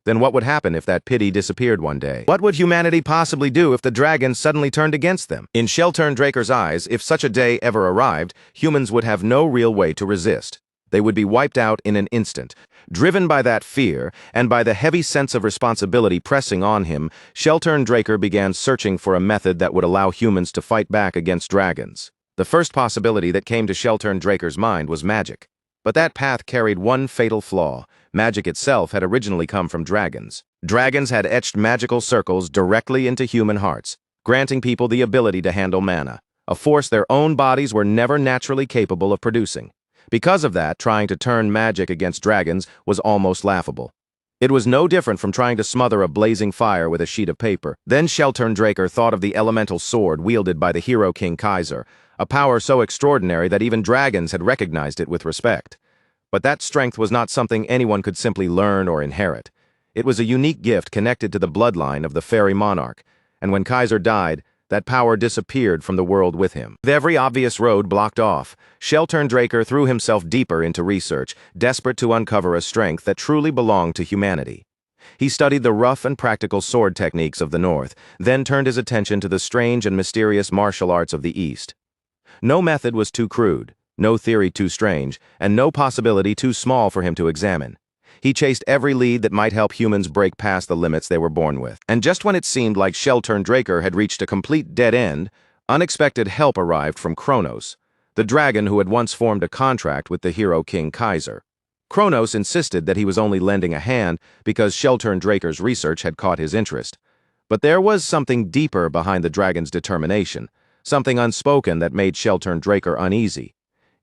Speaker 1: then what would happen if that pity disappeared one day? What would humanity possibly do if the dragons suddenly turned against them? In Sheltern Draker's eyes, if such a day ever arrived, humans would have no real way to resist. They would be wiped out in an instant. Driven by that fear, and by the heavy sense of responsibility pressing on him, Sheltern Draker began searching for a method that would allow humans to fight back against dragons. The first possibility that came to Sheltern Draker's mind was magic. But that path carried one fatal flaw. Magic itself had originally come from dragons. Dragons had etched magical circles directly into human hearts, granting people the ability to handle mana, a force their own bodies were never naturally capable of producing. Because of that, trying to turn magic against dragons was almost laughable. It was no different from trying to smother a blazing fire with a sheet of paper. Then Sheltern Draker thought of the elemental sword wielded by the hero King Kaiser, a power so extraordinary that even dragons had recognized it with respect. But that strength was not something anyone could simply learn or inherit. It was a unique gift connected to the bloodline of the fairy monarch, and when Kaiser died, that power disappeared from the world with him. With every obvious road blocked off, Shelturndraker threw himself deeper into research, desperate to uncover a strength that truly belonged to humanity. He studied the rough and practical sword techniques of the North, then turned his attention to the strange and mysterious martial arts of the East. No method was too crude, no theory too strange, and no possibility too small for him to examine. He chased every lead that might help humans break past the limits they were born with. And just when it seemed like Shelturndraker had reached a complete dead end, unexpected help arrived from Kronos, the dragon who had once formed a contract with the hero King Kaiser. Kronos insisted that he was only lending a hand because Shelturndraker's research had caught his interest. But there was something deeper behind the dragon's determination, something unspoken that made Shelturndraker uneasy.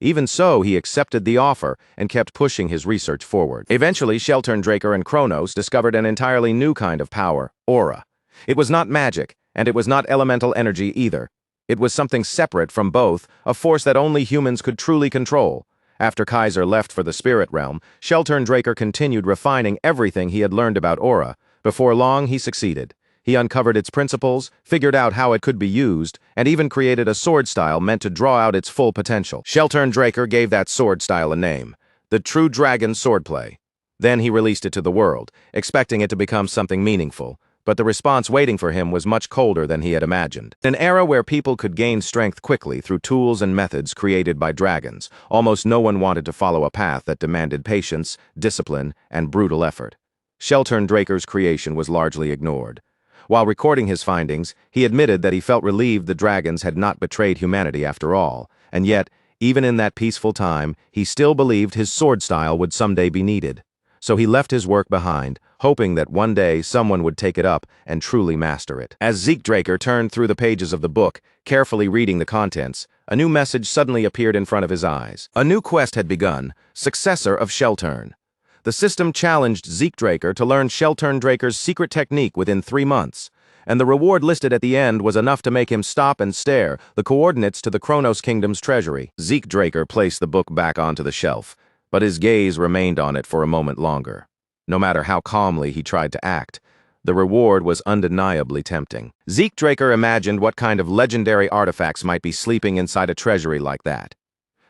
Speaker 1: Even so, he accepted the offer and kept pushing his research forward. Eventually, Shelturndraker and Kronos discovered an entirely new kind of power, aura. It was not magic, and it was not elemental energy either. It was something separate from both, a force that only humans could truly control. After Kaiser left for the spirit realm, Shelturndraker continued refining everything he had learned about aura. Before long, he succeeded. He uncovered its principles, figured out how it could be used, and even created a sword style meant to draw out its full potential. Shelturndraker gave that sword style a name, the True Dragon Swordplay. Then he released it to the world, expecting it to become something meaningful, but the response waiting for him was much colder than he had imagined. In an era where people could gain strength quickly through tools and methods created by dragons, almost no one wanted to follow a path that demanded patience, discipline, and brutal effort. Shelturndraker's creation was largely ignored. While recording his findings, he admitted that he felt relieved the dragons had not betrayed humanity after all, and yet, even in that peaceful time, he still believed his sword style would someday be needed. So he left his work behind, hoping that one day someone would take it up and truly master it. As Zeekdraker turned through the pages of the book, carefully reading the contents, a new message suddenly appeared in front of his eyes. A new quest had begun, successor of Shelturn. The system challenged Zeekdraker to learn Shelturndraker's secret technique within 3 months, and the reward listed at the end was enough to make him stop and stare, the coordinates to the Kronos Kingdom's treasury. Zeekdraker placed the book back onto the shelf, but his gaze remained on it for a moment longer. No matter how calmly he tried to act, the reward was undeniably tempting. Zeekdraker imagined what kind of legendary artifacts might be sleeping inside a treasury like that.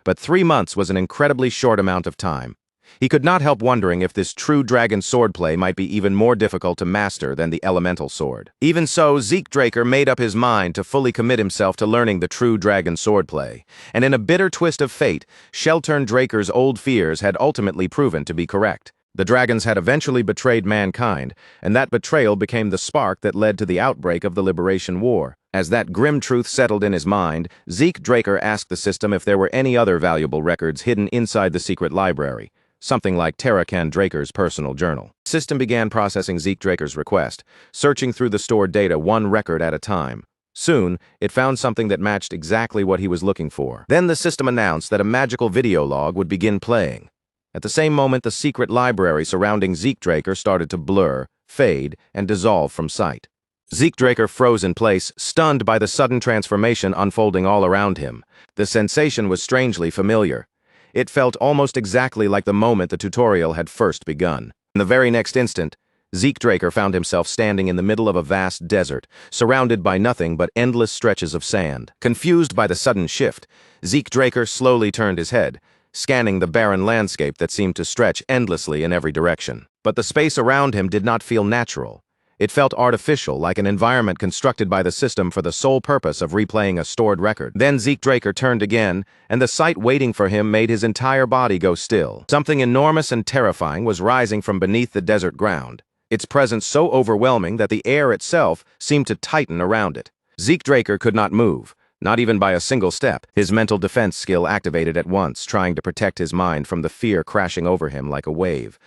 Speaker 1: But 3 months was an incredibly short amount of time. He could not help wondering if this true dragon swordplay might be even more difficult to master than the elemental sword. Even so, Zeekdraker made up his mind to fully commit himself to learning the true dragon swordplay, and in a bitter twist of fate, Shelturndraker's old fears had ultimately proven to be correct. The dragons had eventually betrayed mankind, and that betrayal became the spark that led to the outbreak of the Liberation War. As that grim truth settled in his mind, Zeekdraker asked the system if there were any other valuable records hidden inside the secret library. Something like Draker's personal journal. The system began processing Zeekdraker's request, searching through the stored data one record at a time. Soon, it found something that matched exactly what he was looking for. Then the system announced that a magical video log would begin playing. At the same moment, the secret library surrounding Zeekdraker started to blur, fade, and dissolve from sight. Zeekdraker froze in place, stunned by the sudden transformation unfolding all around him. The sensation was strangely familiar. It felt almost exactly like the moment the tutorial had first begun. In the very next instant, Zeekdraker found himself standing in the middle of a vast desert, surrounded by nothing but endless stretches of sand. Confused by the sudden shift, Zeekdraker slowly turned his head, scanning the barren landscape that seemed to stretch endlessly in every direction. But the space around him did not feel natural. It felt artificial, like an environment constructed by the system for the sole purpose of replaying a stored record. Then Zeekdraker turned again, and the sight waiting for him made his entire body go still. Something enormous and terrifying was rising from beneath the desert ground, its presence so overwhelming that the air itself seemed to tighten around it. Zeekdraker could not move, not even by a single step. His mental defense skill activated at once, trying to protect his mind from the fear crashing over him like a wave.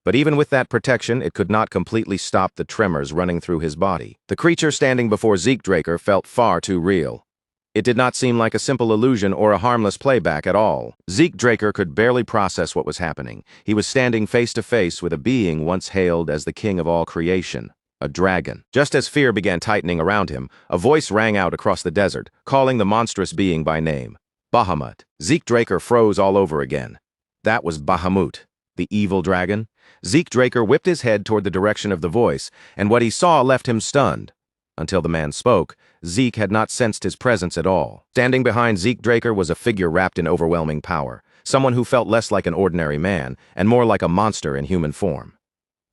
Speaker 1: But even with that protection, it could not completely stop the tremors running through his body. The creature standing before Zeekdraker felt far too real. It did not seem like a simple illusion or a harmless playback at all. Zeekdraker could barely process what was happening. He was standing face to face with a being once hailed as the king of all creation, a dragon. Just as fear began tightening around him, a voice rang out across the desert, calling the monstrous being by name, Bahamut. Zeekdraker froze all over again. That was Bahamut, the evil dragon. Zeke Draker whipped his head toward the direction of the voice, and what he saw left him stunned. Until the man spoke, Zeke had not sensed his presence at all. Standing behind Zeke Draker was a figure wrapped in overwhelming power, someone who felt less like an ordinary man and more like a monster in human form.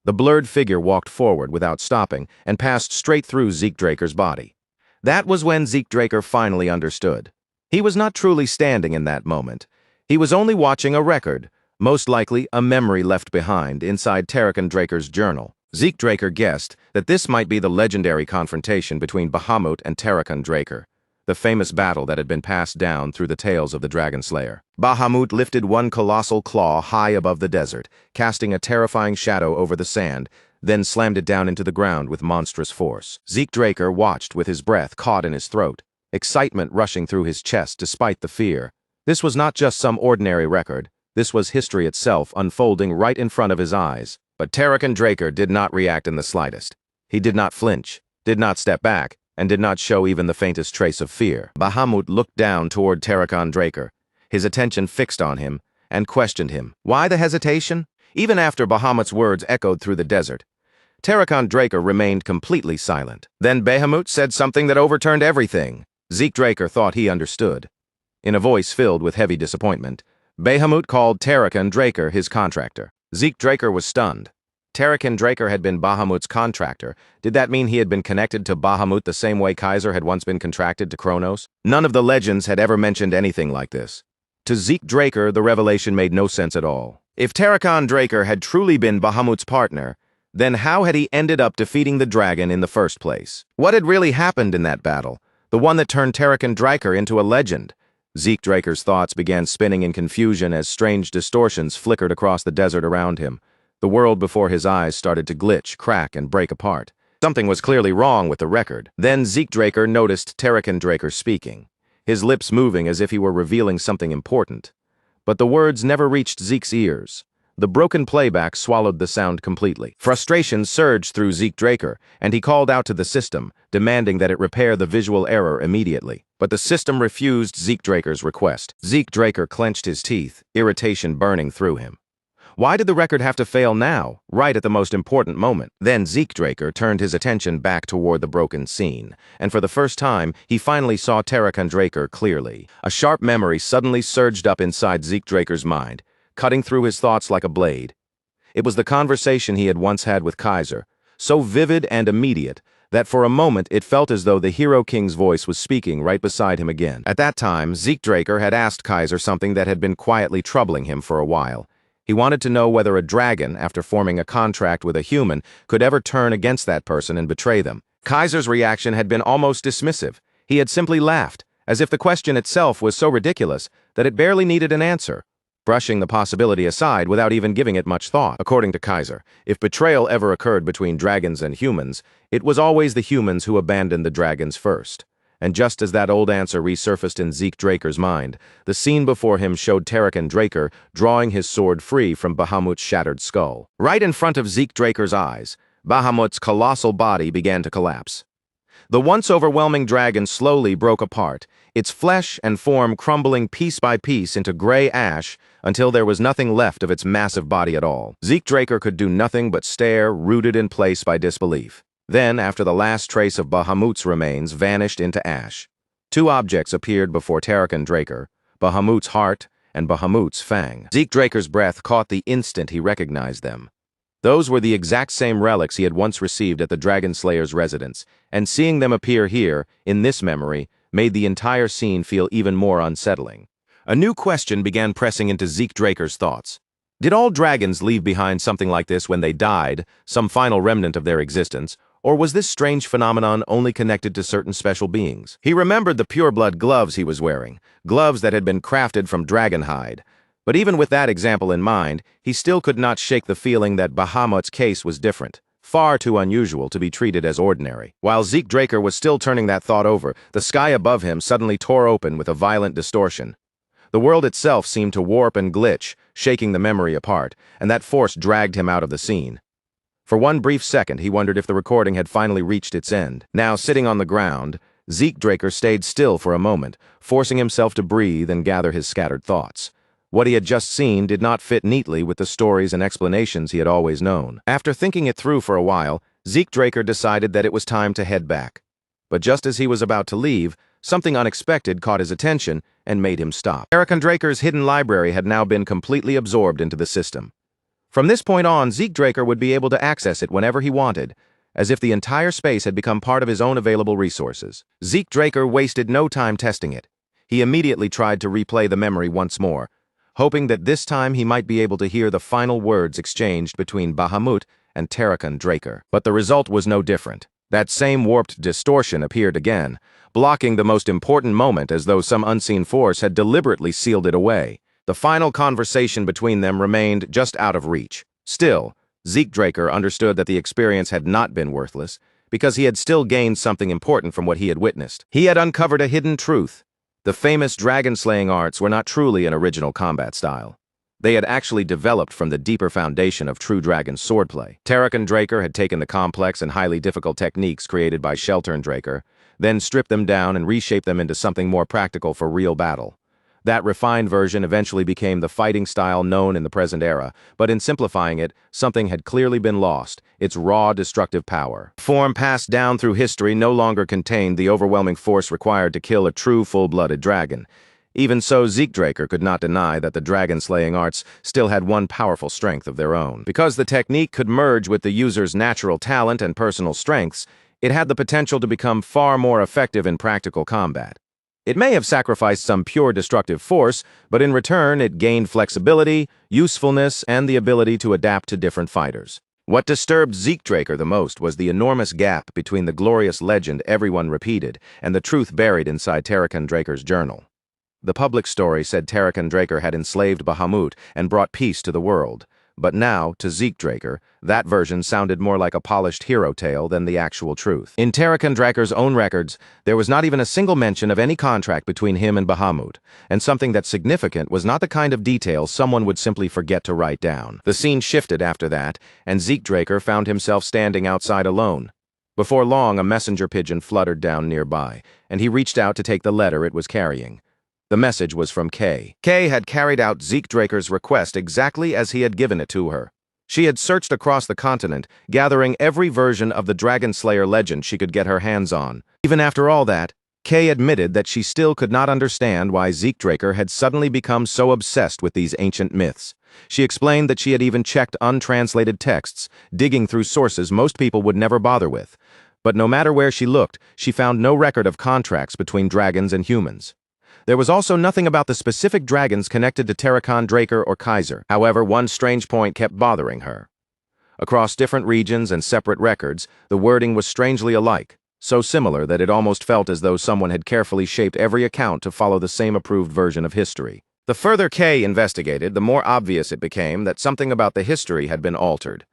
Speaker 1: The blurred figure walked forward without stopping and passed straight through Zeke Draker's body. That was when Zeke Draker finally understood. He was not truly standing in that moment. He was only watching a record, most likely a memory left behind inside Tarakan Draker's journal. Zeke Draker guessed that this might be the legendary confrontation between Bahamut and Tarakan Draker, the famous battle that had been passed down through the tales of the Dragon Slayer. Bahamut lifted one colossal claw high above the desert, casting a terrifying shadow over the sand, then slammed it down into the ground with monstrous force. Zeke Draker watched with his breath caught in his throat, excitement rushing through his chest despite the fear. This was not just some ordinary record. This was history itself unfolding right in front of his eyes. But Tarakan Draker did not react in the slightest. He did not flinch, did not step back, and did not show even the faintest trace of fear. Bahamut looked down toward Tarakan Draker, his attention fixed on him, and questioned him. Why the hesitation? Even after Bahamut's words echoed through the desert, Tarakan Draker remained completely silent. Then Bahamut said something that overturned everything. Zeke Draker thought he understood. In a voice filled with heavy disappointment, Bahamut called Tarakan Draker his contractor. Zeke Draker was stunned. Tarakan Draker had been Bahamut's contractor. Did that mean he had been connected to Bahamut the same way Kaiser had once been contracted to Kronos? None of the legends had ever mentioned anything like this. To Zeke Draker, the revelation made no sense at all. If Tarakan Draker had truly been Bahamut's partner, then how had he ended up defeating the dragon in the first place? What had really happened in that battle? The one that turned Tarakan Draker into a legend? Zeke Draker's thoughts began spinning in confusion as strange distortions flickered across the desert around him. The world before his eyes started to glitch, crack, and break apart. Something was clearly wrong with the record. Then Zeke Draker noticed Tarakan Draker speaking, his lips moving as if he were revealing something important. But the words never reached Zeke's ears. The broken playback swallowed the sound completely. Frustration surged through Zeke Draker, and he called out to the system, demanding that it repair the visual error immediately. But the system refused Zeke Draker's request. Zeke Draker clenched his teeth, irritation burning through him. Why did the record have to fail now, right at the most important moment? Then Zeke Draker turned his attention back toward the broken scene, and for the first time, he finally saw Tarakan Draker clearly. A sharp memory suddenly surged up inside Zeke Draker's mind, cutting through his thoughts like a blade. It was the conversation he had once had with Kaiser, so vivid and immediate that for a moment it felt as though the Hero King's voice was speaking right beside him again. At that time, Zeke Draker had asked Kaiser something that had been quietly troubling him for a while. He wanted to know whether a dragon, after forming a contract with a human, could ever turn against that person and betray them. Kaiser's reaction had been almost dismissive. He had simply laughed, as if the question itself was so ridiculous that it barely needed an answer, brushing the possibility aside without even giving it much thought. According to Kaiser, if betrayal ever occurred between dragons and humans, it was always the humans who abandoned the dragons first. And just as that old answer resurfaced in Zeke Draker's mind, the scene before him showed Tarakan Draker drawing his sword free from Bahamut's shattered skull. Right in front of Zeke Draker's eyes, Bahamut's colossal body began to collapse. The once overwhelming dragon slowly broke apart, its flesh and form crumbling piece by piece into gray ash until there was nothing left of its massive body at all. Zeke Draker could do nothing but stare, rooted in place by disbelief. Then, after the last trace of Bahamut's remains vanished into ash, two objects appeared before Tarakan Draker, Bahamut's heart and Bahamut's fang. Zeke Draker's breath caught the instant he recognized them. Those were the exact same relics he had once received at the Dragon Slayer's residence, and seeing them appear here, in this memory, made the entire scene feel even more unsettling. A new question began pressing into Zeke Draker's thoughts. Did all dragons leave behind something like this when they died, some final remnant of their existence, or was this strange phenomenon only connected to certain special beings? He remembered the pureblood gloves he was wearing, gloves that had been crafted from dragon hide. But even with that example in mind, he still could not shake the feeling that Bahamut's case was different, far too unusual to be treated as ordinary. While Zeke Draker was still turning that thought over, the sky above him suddenly tore open with a violent distortion. The world itself seemed to warp and glitch, shaking the memory apart, and that force dragged him out of the scene. For one brief second, he wondered if the recording had finally reached its end. Now, sitting on the ground, Zeke Draker stayed still for a moment, forcing himself to breathe and gather his scattered thoughts. What he had just seen did not fit neatly with the stories and explanations he had always known. After thinking it through for a while, Zeke Draker decided that it was time to head back. But just as he was about to leave, something unexpected caught his attention and made him stop. Draker's hidden library had now been completely absorbed into the system. From this point on, Zeke Draker would be able to access it whenever he wanted, as if the entire space had become part of his own available resources. Zeke Draker wasted no time testing it. He immediately tried to replay the memory once more, hoping that this time he might be able to hear the final words exchanged between Bahamut and Terrakan Draker. But the result was no different. That same warped distortion appeared again, blocking the most important moment as though some unseen force had deliberately sealed it away. The final conversation between them remained just out of reach. Still, Zeke Draker understood that the experience had not been worthless, because he had still gained something important from what he had witnessed. He had uncovered a hidden truth. The famous dragon-slaying arts were not truly an original combat style. They had actually developed from the deeper foundation of true dragon swordplay. Terrakan Draker had taken the complex and highly difficult techniques created by Sheltern Draker, then stripped them down and reshaped them into something more practical for real battle. That refined version eventually became the fighting style known in the present era, but in simplifying it, something had clearly been lost: its raw, destructive power. Form passed down through history no longer contained the overwhelming force required to kill a true full-blooded dragon. Even so, Zeke Draker could not deny that the dragon-slaying arts still had one powerful strength of their own. Because the technique could merge with the user's natural talent and personal strengths, it had the potential to become far more effective in practical combat. It may have sacrificed some pure destructive force, but in return it gained flexibility, usefulness, and the ability to adapt to different fighters. What disturbed Zeke Draker the most was the enormous gap between the glorious legend everyone repeated and the truth buried inside Terrakan Draker's journal. The public story said Terrakan Draker had enslaved Bahamut and brought peace to the world. But now, to Zeke Draker, that version sounded more like a polished hero tale than the actual truth. In Terrakan Draker's own records, there was not even a single mention of any contract between him and Bahamut, and something that significant was not the kind of detail someone would simply forget to write down. The scene shifted after that, and Zeke Draker found himself standing outside alone. Before long, a messenger pigeon fluttered down nearby, and he reached out to take the letter it was carrying. The message was from Kay. Kay had carried out Zeke Draker's request exactly as he had given it to her. She had searched across the continent, gathering every version of the Dragon Slayer legend she could get her hands on. Even after all that, Kay admitted that she still could not understand why Zeke Draker had suddenly become so obsessed with these ancient myths. She explained that she had even checked untranslated texts, digging through sources most people would never bother with. But no matter where she looked, she found no record of contracts between dragons and humans. There was also nothing about the specific dragons connected to Terrakan Draker or Kaiser. However, one strange point kept bothering her. Across different regions and separate records, the wording was strangely alike, so similar that it almost felt as though someone had carefully shaped every account to follow the same approved version of history. The further Kay investigated, the more obvious it became that something about the history had been altered.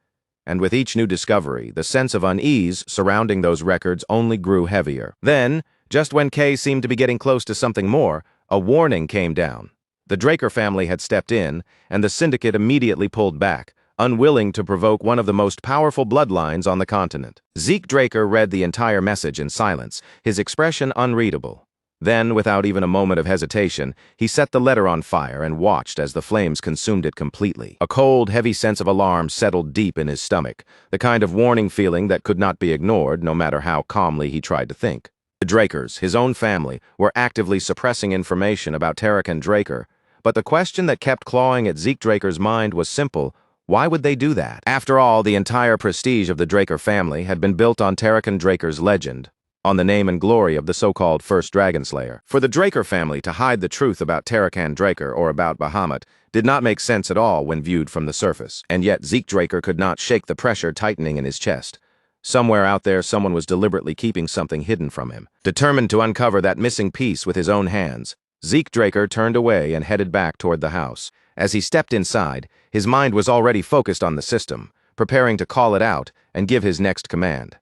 Speaker 1: And with each new discovery, the sense of unease surrounding those records only grew heavier. Then, just when Kay seemed to be getting close to something more, a warning came down. The Draker family had stepped in, and the syndicate immediately pulled back, unwilling to provoke one of the most powerful bloodlines on the continent. Zeke Draker read the entire message in silence, his expression unreadable. Then, without even a moment of hesitation, he set the letter on fire and watched as the flames consumed it completely. A cold, heavy sense of alarm settled deep in his stomach, the kind of warning feeling that could not be ignored no matter how calmly he tried to think. The Drakers, his own family, were actively suppressing information about Terrakan Draker, but the question that kept clawing at Zeke Draker's mind was simple: why would they do that? After all, the entire prestige of the Draker family had been built on Terrakan Draker's legend, on the name and glory of the so-called first Dragon Slayer. For the Draker family to hide the truth about Terrakan Draker or about Bahamut did not make sense at all when viewed from the surface, and yet Zeke Draker could not shake the pressure tightening in his chest. Somewhere out there, someone was deliberately keeping something hidden from him. Determined to uncover that missing piece with his own hands, Zeke Draker turned away and headed back toward the house. As he stepped inside, his mind was already focused on the system, preparing to call it out and give his next command.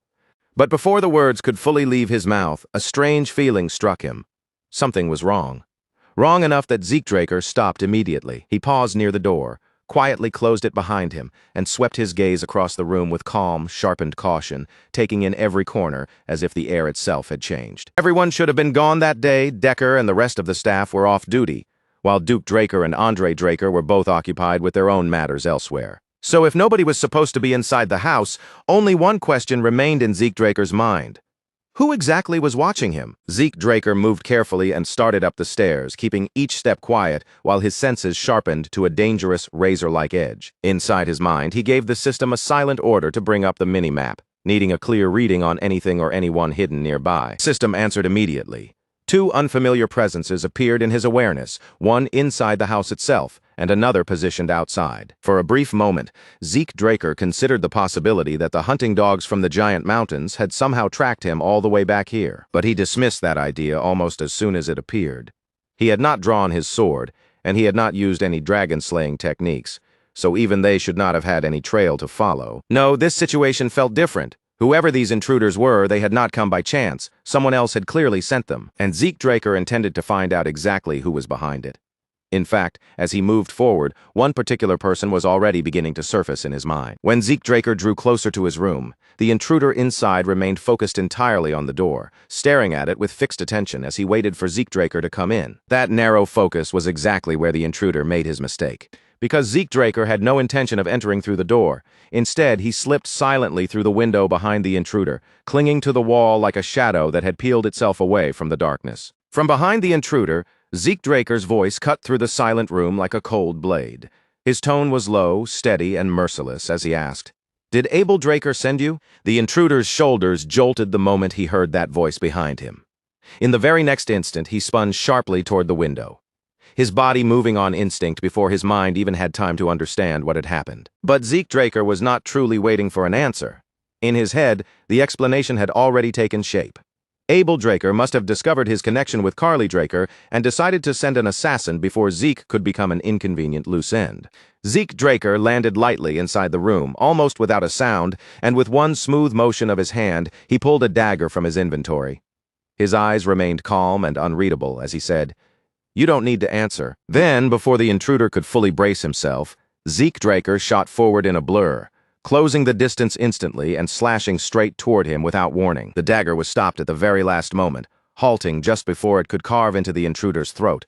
Speaker 1: But before the words could fully leave his mouth, a strange feeling struck him. Something was wrong. Wrong enough that Zeke Draker stopped immediately. He paused near the door, quietly closed it behind him, and swept his gaze across the room with calm, sharpened caution, taking in every corner as if the air itself had changed. Everyone should have been gone that day. Decker and the rest of the staff were off duty. while Duke Draker and Andre Draker were both occupied with their own matters elsewhere. So if nobody was supposed to be inside the house, only one question remained in Zeke Draker's mind. Who exactly was watching him? Zeke Draker moved carefully and started up the stairs, keeping each step quiet while his senses sharpened to a dangerous, razor-like edge. Inside his mind, he gave the system a silent order to bring up the mini-map, needing a clear reading on anything or anyone hidden nearby. The system answered immediately. Two unfamiliar presences appeared in his awareness, one inside the house itself, and another positioned outside. For a brief moment, Zeke Draker considered the possibility that the hunting dogs from the giant mountains had somehow tracked him all the way back here. But he dismissed that idea almost as soon as it appeared. He had not drawn his sword, and he had not used any dragon-slaying techniques, so even they should not have had any trail to follow. No, this situation felt different. Whoever these intruders were, they had not come by chance. Someone else had clearly sent them, and Zeke Draker intended to find out exactly who was behind it. In fact, as he moved forward, one particular person was already beginning to surface in his mind. When Zeke Draker drew closer to his room, the intruder inside remained focused entirely on the door, staring at it with fixed attention as he waited for Zeke Draker to come in. That narrow focus was exactly where the intruder made his mistake. Because Zeke Draker had no intention of entering through the door. Instead, he slipped silently through the window behind the intruder, clinging to the wall like a shadow that had peeled itself away from the darkness. From behind the intruder, Zeke Draker's voice cut through the silent room like a cold blade. His tone was low, steady, and merciless as he asked, "Did Abel Draker send you?" The intruder's shoulders jolted the moment he heard that voice behind him. In the very next instant, he spun sharply toward the window, his body moving on instinct before his mind even had time to understand what had happened. But Zeke Draker was not truly waiting for an answer. In his head, the explanation had already taken shape. Abel Draker must have discovered his connection with Carly Draker and decided to send an assassin before Zeke could become an inconvenient loose end. Zeke Draker landed lightly inside the room, almost without a sound, and with one smooth motion of his hand, he pulled a dagger from his inventory. His eyes remained calm and unreadable as he said, "You don't need to answer." Then, before the intruder could fully brace himself, Zeke Draker shot forward in a blur, closing the distance instantly and slashing straight toward him without warning. The dagger was stopped at the very last moment, halting just before it could carve into the intruder's throat.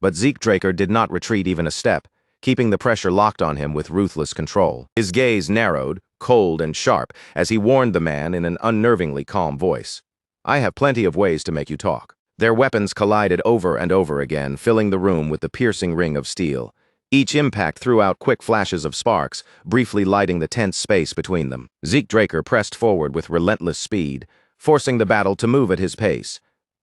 Speaker 1: But Zeke Draker did not retreat even a step, keeping the pressure locked on him with ruthless control. His gaze narrowed, cold and sharp, as he warned the man in an unnervingly calm voice. "I have plenty of ways to make you talk." Their weapons collided over and over again, filling the room with the piercing ring of steel. Each impact threw out quick flashes of sparks, briefly lighting the tense space between them. Zeke Draker pressed forward with relentless speed, forcing the battle to move at his pace.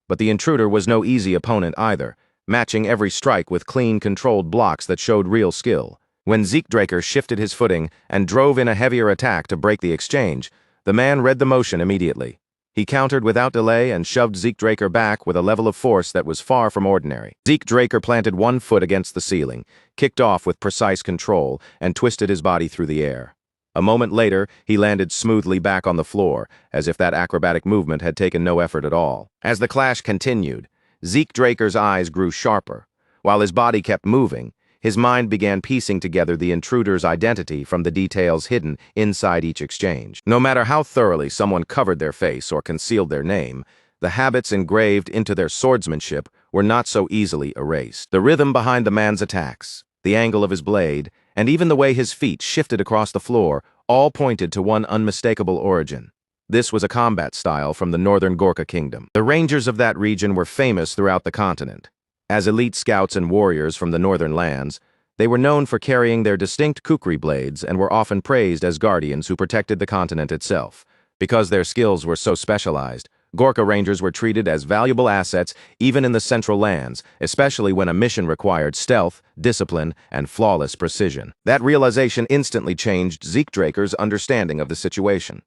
Speaker 1: But the intruder was no easy opponent either, matching every strike with clean, controlled blocks that showed real skill. When Zeke Draker shifted his footing and drove in a heavier attack to break the exchange, the man read the motion immediately. He countered without delay and shoved Zeke Draker back with a level of force that was far from ordinary. Zeke Draker planted one foot against the ceiling, kicked off with precise control, and twisted his body through the air. A moment later, he landed smoothly back on the floor, as if that acrobatic movement had taken no effort at all. As the clash continued, Zeke Draker's eyes grew sharper. While his body kept moving, his mind began piecing together the intruder's identity from the details hidden inside each exchange. No matter how thoroughly someone covered their face or concealed their name, the habits engraved into their swordsmanship were not so easily erased. The rhythm behind the man's attacks, the angle of his blade, and even the way his feet shifted across the floor all pointed to one unmistakable origin. This was a combat style from the northern Gorkha kingdom. The rangers of that region were famous throughout the continent. As elite scouts and warriors from the northern lands, they were known for carrying their distinct kukri blades and were often praised as guardians who protected the continent itself. Because their skills were so specialized, Gorkha Rangers were treated as valuable assets even in the central lands, especially when a mission required stealth, discipline, and flawless precision. That realization instantly changed Zeke Draker's understanding of the situation.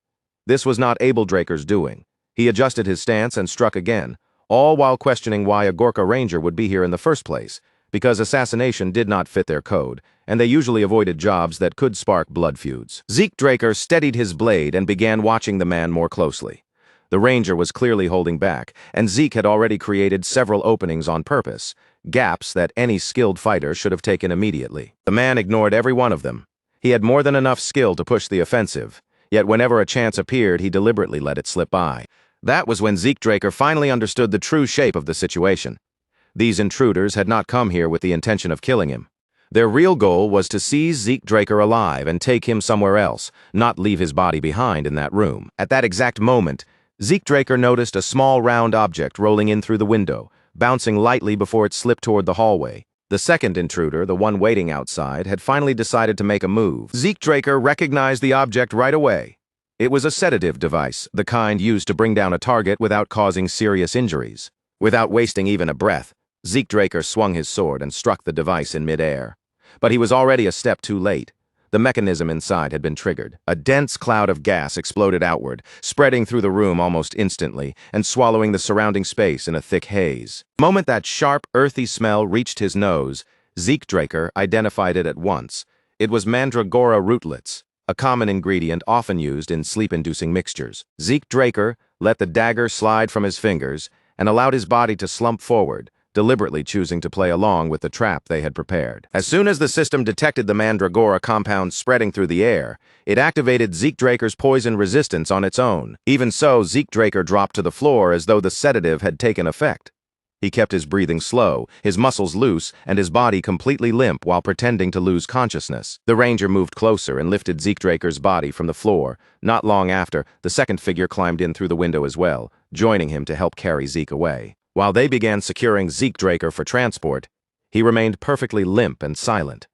Speaker 1: This was not Abel Draker's doing. He adjusted his stance and struck again, all while questioning why a Gorkha Ranger would be here in the first place, because assassination did not fit their code, and they usually avoided jobs that could spark blood feuds. Zeke Draker steadied his blade and began watching the man more closely. The Ranger was clearly holding back, and Zeke had already created several openings on purpose, gaps that any skilled fighter should have taken immediately. The man ignored every one of them. He had more than enough skill to push the offensive, yet whenever a chance appeared, he deliberately let it slip by. That was when Zeke Draker finally understood the true shape of the situation. These intruders had not come here with the intention of killing him. Their real goal was to seize Zeke Draker alive and take him somewhere else, not leave his body behind in that room. At that exact moment, Zeke Draker noticed a small round object rolling in through the window, bouncing lightly before it slipped toward the hallway. The second intruder, the one waiting outside, had finally decided to make a move. Zeke Draker recognized the object right away. It was a sedative device, the kind used to bring down a target without causing serious injuries. Without wasting even a breath, Zeke Draker swung his sword and struck the device in midair. But he was already a step too late. The mechanism inside had been triggered. A dense cloud of gas exploded outward, spreading through the room almost instantly and swallowing the surrounding space in a thick haze. The moment that sharp, earthy smell reached his nose, Zeke Draker identified it at once. It was mandragora rootlets, a common ingredient often used in sleep-inducing mixtures. Zeke Draker let the dagger slide from his fingers and allowed his body to slump forward, deliberately choosing to play along with the trap they had prepared. As soon as the system detected the mandragora compound spreading through the air, it activated Zeke Draker's poison resistance on its own. Even so, Zeke Draker dropped to the floor as though the sedative had taken effect. He kept his breathing slow, his muscles loose, and his body completely limp while pretending to lose consciousness. The ranger moved closer and lifted Zeke Draker's body from the floor. Not long after, the second figure climbed in through the window as well, joining him to help carry Zeke away. While they began securing Zeke Draker for transport, he remained perfectly limp and silent.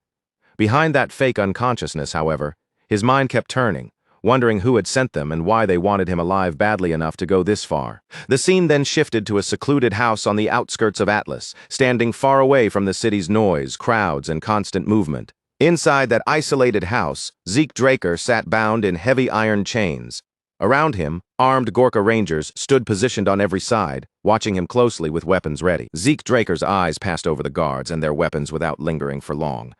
Speaker 1: Behind that fake unconsciousness, however, his mind kept turning, wondering who had sent them and why they wanted him alive badly enough to go this far. The scene then shifted to a secluded house on the outskirts of Atlas, standing far away from the city's noise, crowds, and constant movement. Inside that isolated house, Zeke Draker sat bound in heavy iron chains. Around him, armed Gorka Rangers stood positioned on every side, watching him closely with weapons ready. Zeke Draker's eyes passed over the guards and their weapons without lingering for long.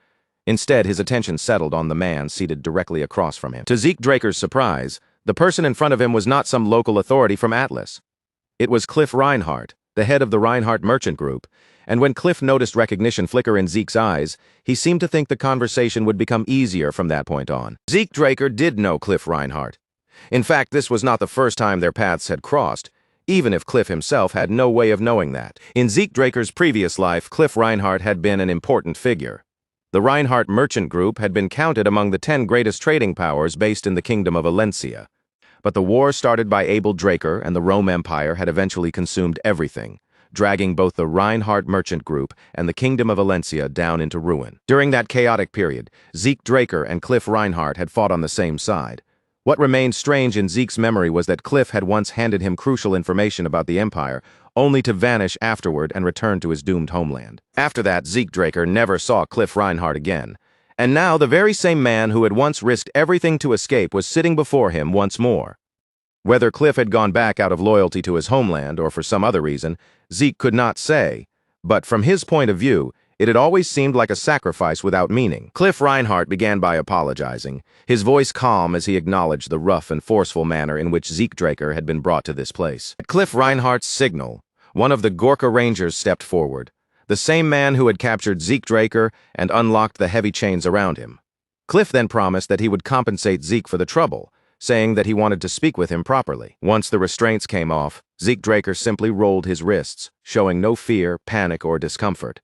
Speaker 1: Instead, his attention settled on the man seated directly across from him. To Zeke Draker's surprise, the person in front of him was not some local authority from Atlas. It was Cliff Reinhardt, the head of the Reinhardt Merchant Group, and when Cliff noticed recognition flicker in Zeke's eyes, he seemed to think the conversation would become easier from that point on. Zeke Draker did know Cliff Reinhardt. In fact, this was not the first time their paths had crossed, even if Cliff himself had no way of knowing that. In Zeke Draker's previous life, Cliff Reinhardt had been an important figure. The Reinhardt Merchant Group had been counted among the 10 greatest trading powers based in the Kingdom of Valencia. But the war started by Abel Draker and the Rome Empire had eventually consumed everything, dragging both the Reinhardt Merchant Group and the Kingdom of Valencia down into ruin. During that chaotic period, Zeke Draker and Cliff Reinhardt had fought on the same side. What remained strange in Zeke's memory was that Cliff had once handed him crucial information about the Empire, only to vanish afterward and return to his doomed homeland. After that, Zeke Draker never saw Cliff Reinhardt again. And now the very same man who had once risked everything to escape was sitting before him once more. Whether Cliff had gone back out of loyalty to his homeland or for some other reason, Zeke could not say. But from his point of view, it had always seemed like a sacrifice without meaning. Cliff Reinhardt began by apologizing, his voice calm as he acknowledged the rough and forceful manner in which Zeke Draker had been brought to this place. At Cliff Reinhardt's signal, one of the Gorka Rangers stepped forward, the same man who had captured Zeke Draker and unlocked the heavy chains around him. Cliff then promised that he would compensate Zeke for the trouble, saying that he wanted to speak with him properly. Once the restraints came off, Zeke Draker simply rolled his wrists, showing no fear, panic, or discomfort.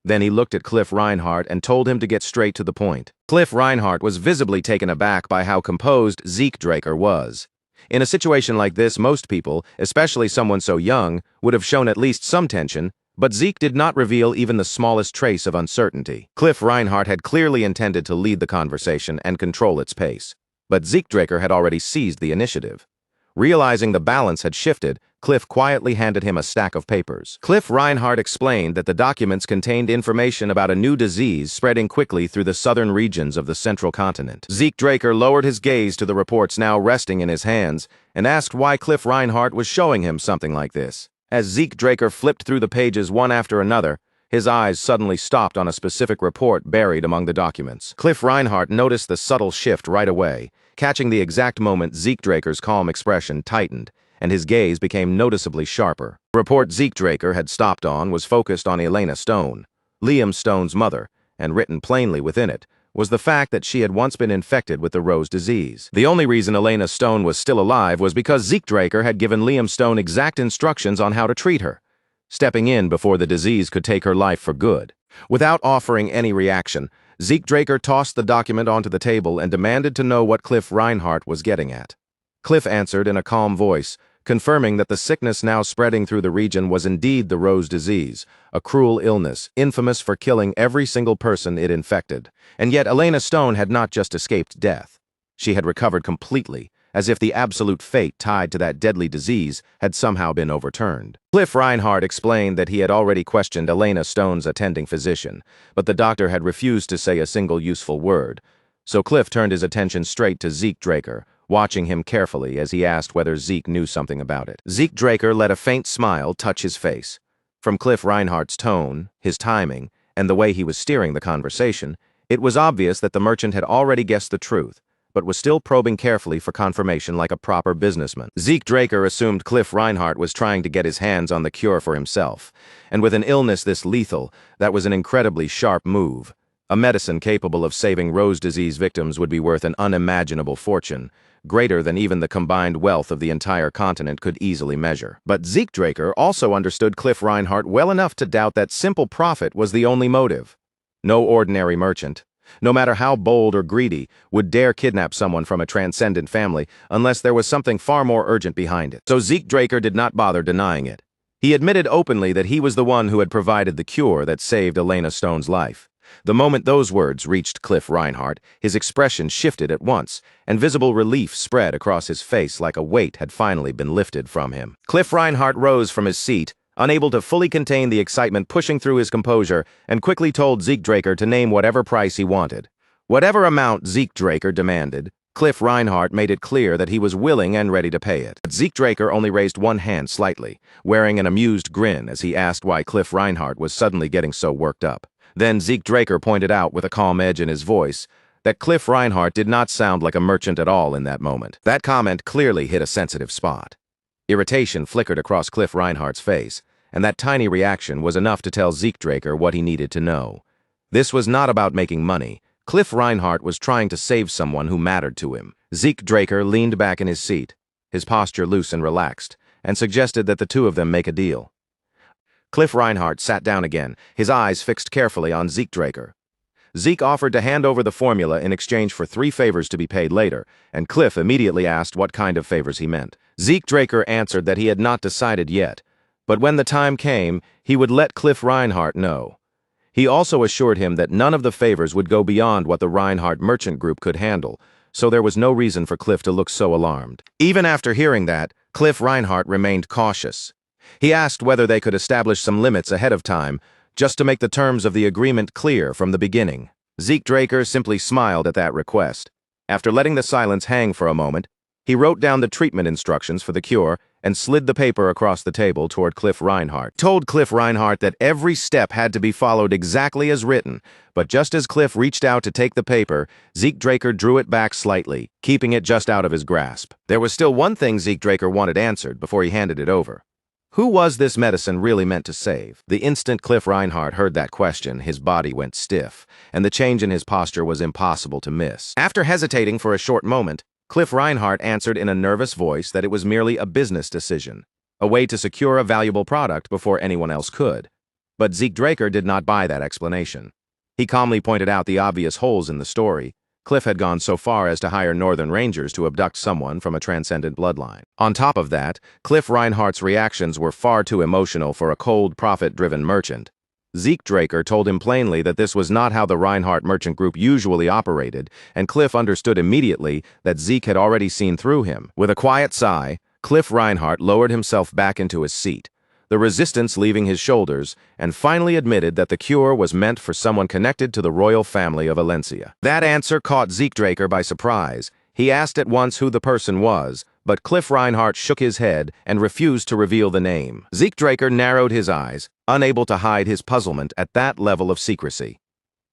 Speaker 1: Then he looked at Cliff Reinhardt and told him to get straight to the point. Cliff Reinhardt was visibly taken aback by how composed Zeke Draker was. In a situation like this, most people, especially someone so young, would have shown at least some tension, but Zeke did not reveal even the smallest trace of uncertainty. Cliff Reinhardt had clearly intended to lead the conversation and control its pace, but Zeke Draker had already seized the initiative. Realizing the balance had shifted, Cliff quietly handed him a stack of papers. Cliff Reinhardt explained that the documents contained information about a new disease spreading quickly through the southern regions of the central continent. Zeke Draker lowered his gaze to the reports now resting in his hands and asked why Cliff Reinhardt was showing him something like this. As Zeke Draker flipped through the pages one after another, his eyes suddenly stopped on a specific report buried among the documents. Cliff Reinhardt noticed the subtle shift right away, catching the exact moment Zeke Draker's calm expression tightened, and his gaze became noticeably sharper. The report Zeke Draker had stopped on was focused on Elena Stone, Liam Stone's mother, and written plainly within it was the fact that she had once been infected with the Rose disease. The only reason Elena Stone was still alive was because Zeke Draker had given Liam Stone exact instructions on how to treat her. stepping in before the disease could take her life for good. Without offering any reaction, Zeke Draker tossed the document onto the table and demanded to know what Cliff Reinhardt was getting at. Cliff answered in a calm voice, confirming that the sickness now spreading through the region was indeed the Rose disease, a cruel illness, infamous for killing every single person it infected. And yet Elena Stone had not just escaped death. She had recovered completely, as if the absolute fate tied to that deadly disease had somehow been overturned. Cliff Reinhardt explained that he had already questioned Elena Stone's attending physician, but the doctor had refused to say a single useful word. So Cliff turned his attention straight to Zeke Draker, watching him carefully as he asked whether Zeke knew something about it. Zeke Draker let a faint smile touch his face. From Cliff Reinhardt's tone, his timing, and the way he was steering the conversation, it was obvious that the merchant had already guessed the truth, but was still probing carefully for confirmation like a proper businessman. Zeke Draker assumed Cliff Reinhardt was trying to get his hands on the cure for himself, and with an illness this lethal, that was an incredibly sharp move. A medicine capable of saving Rose disease victims would be worth an unimaginable fortune, greater than even the combined wealth of the entire continent could easily measure. But Zeke Draker also understood Cliff Reinhardt well enough to doubt that simple profit was the only motive. No ordinary merchant, no matter how bold or greedy, would dare kidnap someone from a transcendent family unless there was something far more urgent behind it. So Zeke Draker did not bother denying it. He admitted openly that he was the one who had provided the cure that saved Elena Stone's life. The moment those words reached Cliff Reinhardt, his expression shifted at once, and visible relief spread across his face like a weight had finally been lifted from him. Cliff Reinhardt rose from his seat, unable to fully contain the excitement pushing through his composure, and quickly told Zeke Draker to name whatever price he wanted. Whatever amount Zeke Draker demanded, Cliff Reinhardt made it clear that he was willing and ready to pay it. But Zeke Draker only raised one hand slightly, wearing an amused grin as he asked why Cliff Reinhardt was suddenly getting so worked up. Then Zeke Draker pointed out with a calm edge in his voice that Cliff Reinhardt did not sound like a merchant at all in that moment. That comment clearly hit a sensitive spot. Irritation flickered across Cliff Reinhardt's face, and that tiny reaction was enough to tell Zeke Draker what he needed to know. This was not about making money. Cliff Reinhardt was trying to save someone who mattered to him. Zeke Draker leaned back in his seat, his posture loose and relaxed, and suggested that the two of them make a deal. Cliff Reinhardt sat down again, his eyes fixed carefully on Zeke Draker. Zeke offered to hand over the formula in exchange for 3 favors to be paid later, and Cliff immediately asked what kind of favors he meant. Zeke Draker answered that he had not decided yet, but when the time came, he would let Cliff Reinhardt know. He also assured him that none of the favors would go beyond what the Reinhardt Merchant Group could handle, so there was no reason for Cliff to look so alarmed. Even after hearing that, Cliff Reinhardt remained cautious. He asked whether they could establish some limits ahead of time, just to make the terms of the agreement clear from the beginning. Zeke Draker simply smiled at that request. After letting the silence hang for a moment, he wrote down the treatment instructions for the cure and slid the paper across the table toward Cliff Reinhardt. Told Cliff Reinhardt that every step had to be followed exactly as written, but just as Cliff reached out to take the paper, Zeke Draker drew it back slightly, keeping it just out of his grasp. There was still one thing Zeke Draker wanted answered before he handed it over. Who was this medicine really meant to save? The instant Cliff Reinhardt heard that question, his body went stiff, and the change in his posture was impossible to miss. After hesitating for a short moment, Cliff Reinhardt answered in a nervous voice that it was merely a business decision, a way to secure a valuable product before anyone else could. But Zeke Draker did not buy that explanation. He calmly pointed out the obvious holes in the story. Cliff had gone so far as to hire Northern Rangers to abduct someone from a transcendent bloodline. On top of that, Cliff Reinhardt's reactions were far too emotional for a cold, profit-driven merchant. Zeke Draker told him plainly that this was not how the Reinhardt Merchant Group usually operated, and Cliff understood immediately that Zeke had already seen through him. With a quiet sigh, Cliff Reinhardt lowered himself back into his seat, the resistance leaving his shoulders, and finally admitted that the cure was meant for someone connected to the royal family of Valencia. That answer caught Zeke Draker by surprise. He asked at once who the person was, but Cliff Reinhardt shook his head and refused to reveal the name. Zeke Draker narrowed his eyes, unable to hide his puzzlement at that level of secrecy.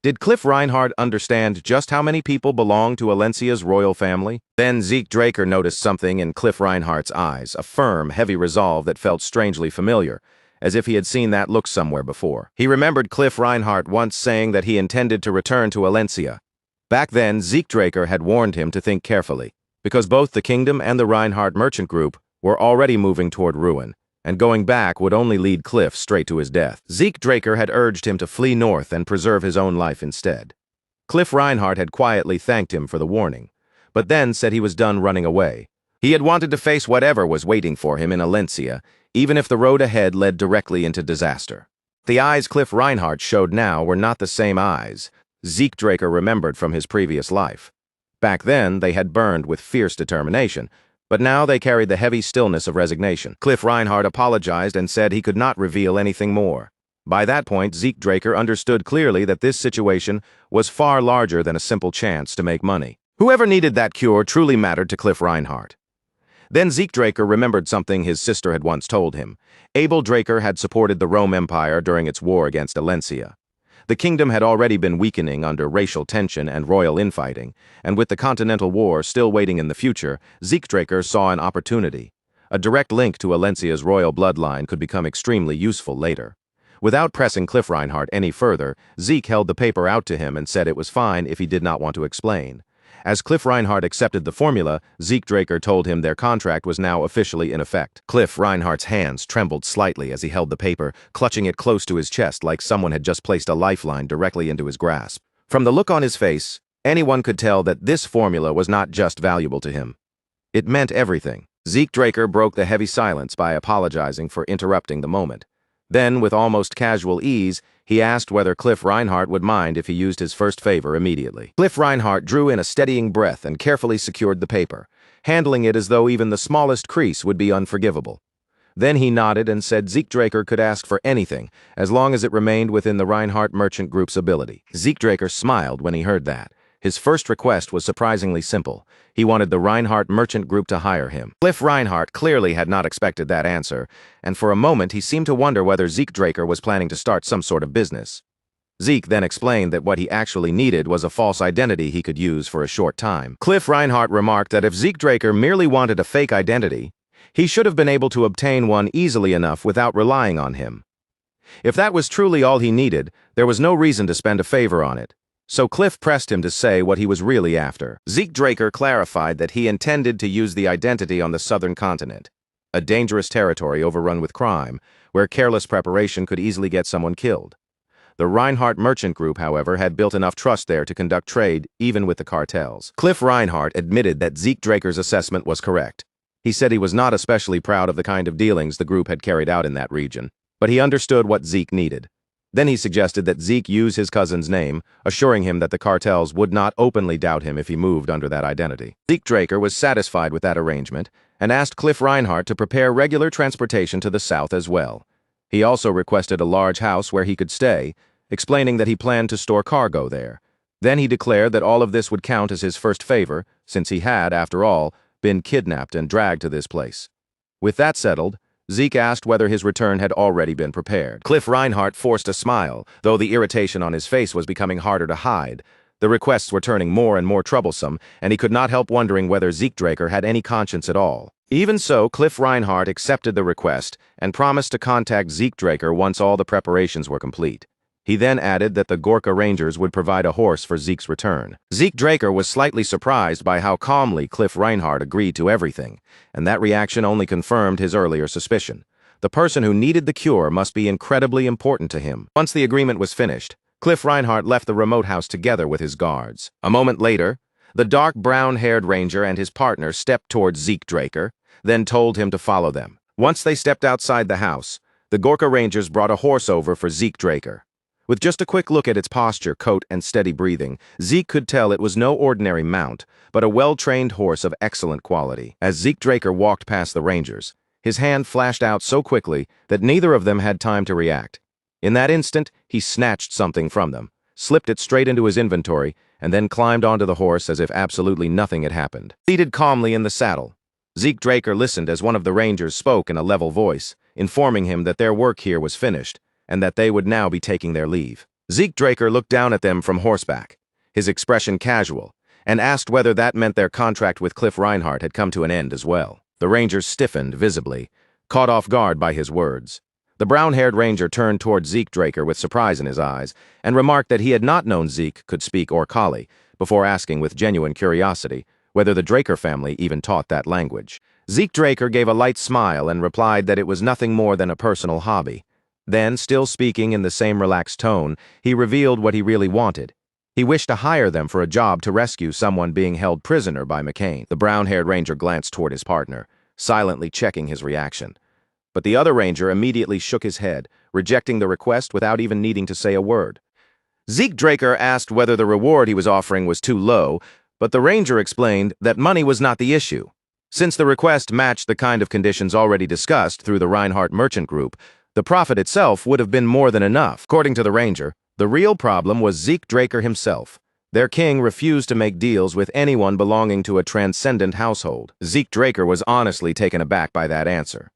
Speaker 1: Did Cliff Reinhardt understand just how many people belonged to Valencia's royal family? Then Zeke Draker noticed something in Cliff Reinhardt's eyes, a firm, heavy resolve that felt strangely familiar, as if he had seen that look somewhere before. He remembered Cliff Reinhardt once saying that he intended to return to Valencia. Back then, Zeke Draker had warned him to think carefully, because both the kingdom and the Reinhardt Merchant Group were already moving toward ruin, and going back would only lead Cliff straight to his death. Zeke Draker had urged him to flee north and preserve his own life instead. Cliff Reinhardt had quietly thanked him for the warning, but then said he was done running away. He had wanted to face whatever was waiting for him in Alencia, even if the road ahead led directly into disaster. The eyes Cliff Reinhardt showed now were not the same eyes Zeke Draker remembered from his previous life. Back then, they had burned with fierce determination, but now they carried the heavy stillness of resignation. Cliff Reinhardt apologized and said he could not reveal anything more. By that point, Zeke Draker understood clearly that this situation was far larger than a simple chance to make money. Whoever needed that cure truly mattered to Cliff Reinhardt. Then Zeke Draker remembered something his sister had once told him. Abel Draker had supported the Rome Empire during its war against Alencia. The kingdom had already been weakening under racial tension and royal infighting, and with the Continental War still waiting in the future, Zeke Draker saw an opportunity. A direct link to Alencia's royal bloodline could become extremely useful later. Without pressing Cliff Reinhardt any further, Zeke held the paper out to him and said it was fine if he did not want to explain. As Cliff Reinhardt accepted the formula, Zeke Draker told him their contract was now officially in effect. Cliff Reinhardt's hands trembled slightly as he held the paper, clutching it close to his chest like someone had just placed a lifeline directly into his grasp. From the look on his face, anyone could tell that this formula was not just valuable to him. It meant everything. Zeke Draker broke the heavy silence by apologizing for interrupting the moment. Then, with almost casual ease, he asked whether Cliff Reinhardt would mind if he used his first favor immediately. Cliff Reinhardt drew in a steadying breath and carefully secured the paper, handling it as though even the smallest crease would be unforgivable. Then he nodded and said Zeke Draker could ask for anything, as long as it remained within the Reinhardt Merchant Group's ability. Zeke Draker smiled when he heard that. His first request was surprisingly simple. He wanted the Reinhardt Merchant Group to hire him. Cliff Reinhardt clearly had not expected that answer, and for a moment he seemed to wonder whether Zeke Draker was planning to start some sort of business. Zeke then explained that what he actually needed was a false identity he could use for a short time. Cliff Reinhardt remarked that if Zeke Draker merely wanted a fake identity, he should have been able to obtain one easily enough without relying on him. If that was truly all he needed, there was no reason to spend a favor on it. So Cliff pressed him to say what he was really after. Zeke Draker clarified that he intended to use the identity on the southern continent, a dangerous territory overrun with crime, where careless preparation could easily get someone killed. The Reinhardt Merchant Group, however, had built enough trust there to conduct trade even with the cartels. Cliff Reinhardt admitted that Zeke Draker's assessment was correct. He said he was not especially proud of the kind of dealings the group had carried out in that region, but he understood what Zeke needed. Then he suggested that Zeke use his cousin's name, assuring him that the cartels would not openly doubt him if he moved under that identity. Zeke Draker was satisfied with that arrangement and asked Cliff Reinhardt to prepare regular transportation to the south as well. He also requested a large house where he could stay, explaining that he planned to store cargo there. Then he declared that all of this would count as his first favor, since he had, after all, been kidnapped and dragged to this place. With that settled, Zeke asked whether his return had already been prepared. Cliff Reinhardt forced a smile, though the irritation on his face was becoming harder to hide. The requests were turning more and more troublesome, and he could not help wondering whether Zeke Draker had any conscience at all. Even so, Cliff Reinhardt accepted the request and promised to contact Zeke Draker once all the preparations were complete. He then added that the Gorka Rangers would provide a horse for Zeke's return. Zeke Draker was slightly surprised by how calmly Cliff Reinhardt agreed to everything, and that reaction only confirmed his earlier suspicion. The person who needed the cure must be incredibly important to him. Once the agreement was finished, Cliff Reinhardt left the remote house together with his guards. A moment later, the dark brown-haired ranger and his partner stepped towards Zeke Draker, then told him to follow them. Once they stepped outside the house, the Gorka Rangers brought a horse over for Zeke Draker. With just a quick look at its posture, coat, and steady breathing, Zeke could tell it was no ordinary mount, but a well-trained horse of excellent quality. As Zeke Draker walked past the Rangers, his hand flashed out so quickly that neither of them had time to react. In that instant, he snatched something from them, slipped it straight into his inventory, and then climbed onto the horse as if absolutely nothing had happened. Seated calmly in the saddle, Zeke Draker listened as one of the Rangers spoke in a level voice, informing him that their work here was finished, and that they would now be taking their leave. Zeke Draker looked down at them from horseback, his expression casual, and asked whether that meant their contract with Cliff Reinhardt had come to an end as well. The Rangers stiffened visibly, caught off guard by his words. The brown-haired Ranger turned toward Zeke Draker with surprise in his eyes, and remarked that he had not known Zeke could speak Orkali, before asking with genuine curiosity whether the Draker family even taught that language. Zeke Draker gave a light smile and replied that it was nothing more than a personal hobby. Then, still speaking in the same relaxed tone, he revealed what he really wanted. He wished to hire them for a job to rescue someone being held prisoner by McCain. The brown-haired ranger glanced toward his partner, silently checking his reaction. But the other ranger immediately shook his head, rejecting the request without even needing to say a word. Zeke Draker asked whether the reward he was offering was too low, but the ranger explained that money was not the issue. Since the request matched the kind of conditions already discussed through the Reinhardt Merchant Group, the profit itself would have been more than enough. According to the ranger, the real problem was Zeke Draker himself. Their king refused to make deals with anyone belonging to a transcendent household. Zeke Draker was honestly taken aback by that answer.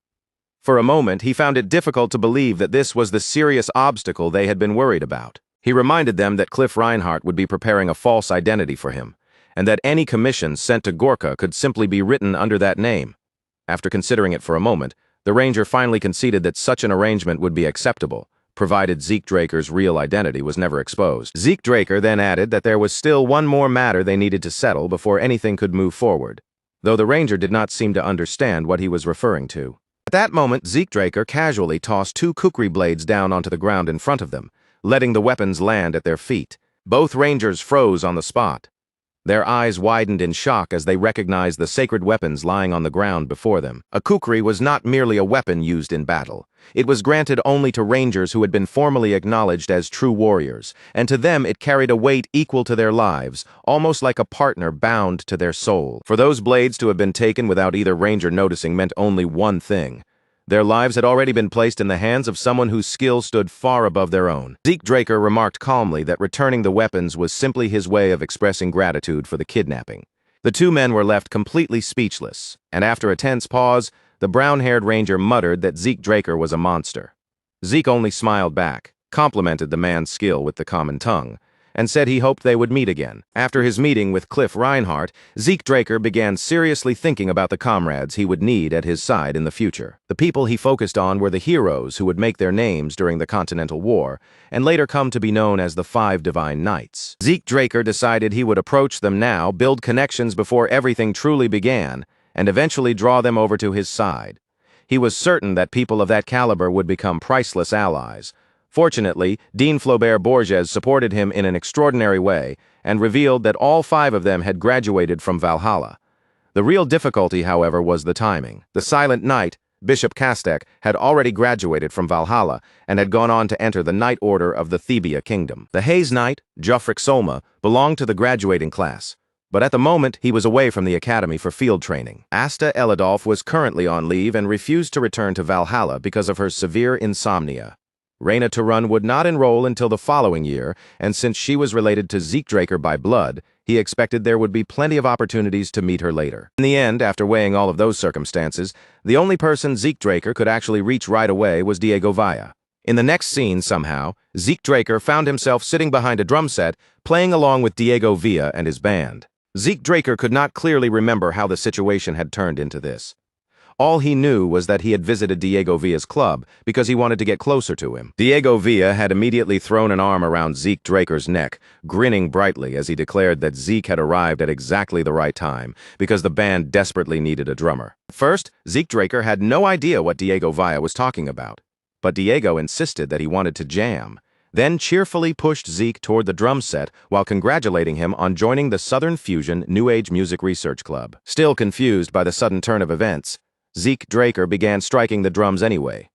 Speaker 1: For a moment, he found it difficult to believe that this was the serious obstacle they had been worried about. He reminded them that Cliff Reinhardt would be preparing a false identity for him, and that any commissions sent to Gorka could simply be written under that name. After considering it for a moment, the ranger finally conceded that such an arrangement would be acceptable, provided Zeke Draker's real identity was never exposed. Zeke Draker then added that there was still one more matter they needed to settle before anything could move forward, though the ranger did not seem to understand what he was referring to. At that moment, Zeke Draker casually tossed 2 kukri blades down onto the ground in front of them, letting the weapons land at their feet. Both rangers froze on the spot. Their eyes widened in shock as they recognized the sacred weapons lying on the ground before them. A kukri was not merely a weapon used in battle. It was granted only to rangers who had been formally acknowledged as true warriors, and to them it carried a weight equal to their lives, almost like a partner bound to their soul. For those blades to have been taken without either ranger noticing meant only one thing. Their lives had already been placed in the hands of someone whose skill stood far above their own. Zeke Draker remarked calmly that returning the weapons was simply his way of expressing gratitude for the kidnapping. The 2 men were left completely speechless, and after a tense pause, the brown-haired ranger muttered that Zeke Draker was a monster. Zeke only smiled back, complimented the man's skill with the common tongue, and said he hoped they would meet again. After his meeting with Cliff Reinhardt, Zeke Draker began seriously thinking about the comrades he would need at his side in the future. The people he focused on were the heroes who would make their names during the Continental War, and later come to be known as the 5 Divine Knights. Zeke Draker decided he would approach them now, build connections before everything truly began, and eventually draw them over to his side. He was certain that people of that caliber would become priceless allies. Fortunately, Dean Flaubert Borges supported him in an extraordinary way and revealed that all 5 of them had graduated from Valhalla. The real difficulty, however, was the timing. The Silent Knight, Bishop Kastek, had already graduated from Valhalla and had gone on to enter the Knight Order of the Thebia Kingdom. The Haze Knight, Joffric Solma, belonged to the graduating class, but at the moment he was away from the academy for field training. Asta Elidolf was currently on leave and refused to return to Valhalla because of her severe insomnia. Reyna Turun would not enroll until the following year, and since she was related to Zeke Draker by blood, he expected there would be plenty of opportunities to meet her later. In the end, after weighing all of those circumstances, the only person Zeke Draker could actually reach right away was Diego Villa. In the next scene, somehow, Zeke Draker found himself sitting behind a drum set, playing along with Diego Villa and his band. Zeke Draker could not clearly remember how the situation had turned into this. All he knew was that he had visited Diego Villa's club because he wanted to get closer to him. Diego Villa had immediately thrown an arm around Zeke Draker's neck, grinning brightly as he declared that Zeke had arrived at exactly the right time because the band desperately needed a drummer. First, Zeke Draker had no idea what Diego Villa was talking about, but Diego insisted that he wanted to jam, then cheerfully pushed Zeke toward the drum set while congratulating him on joining the Southern Fusion New Age Music Research Club. Still confused by the sudden turn of events, Zeke Draker began striking the drums anyway.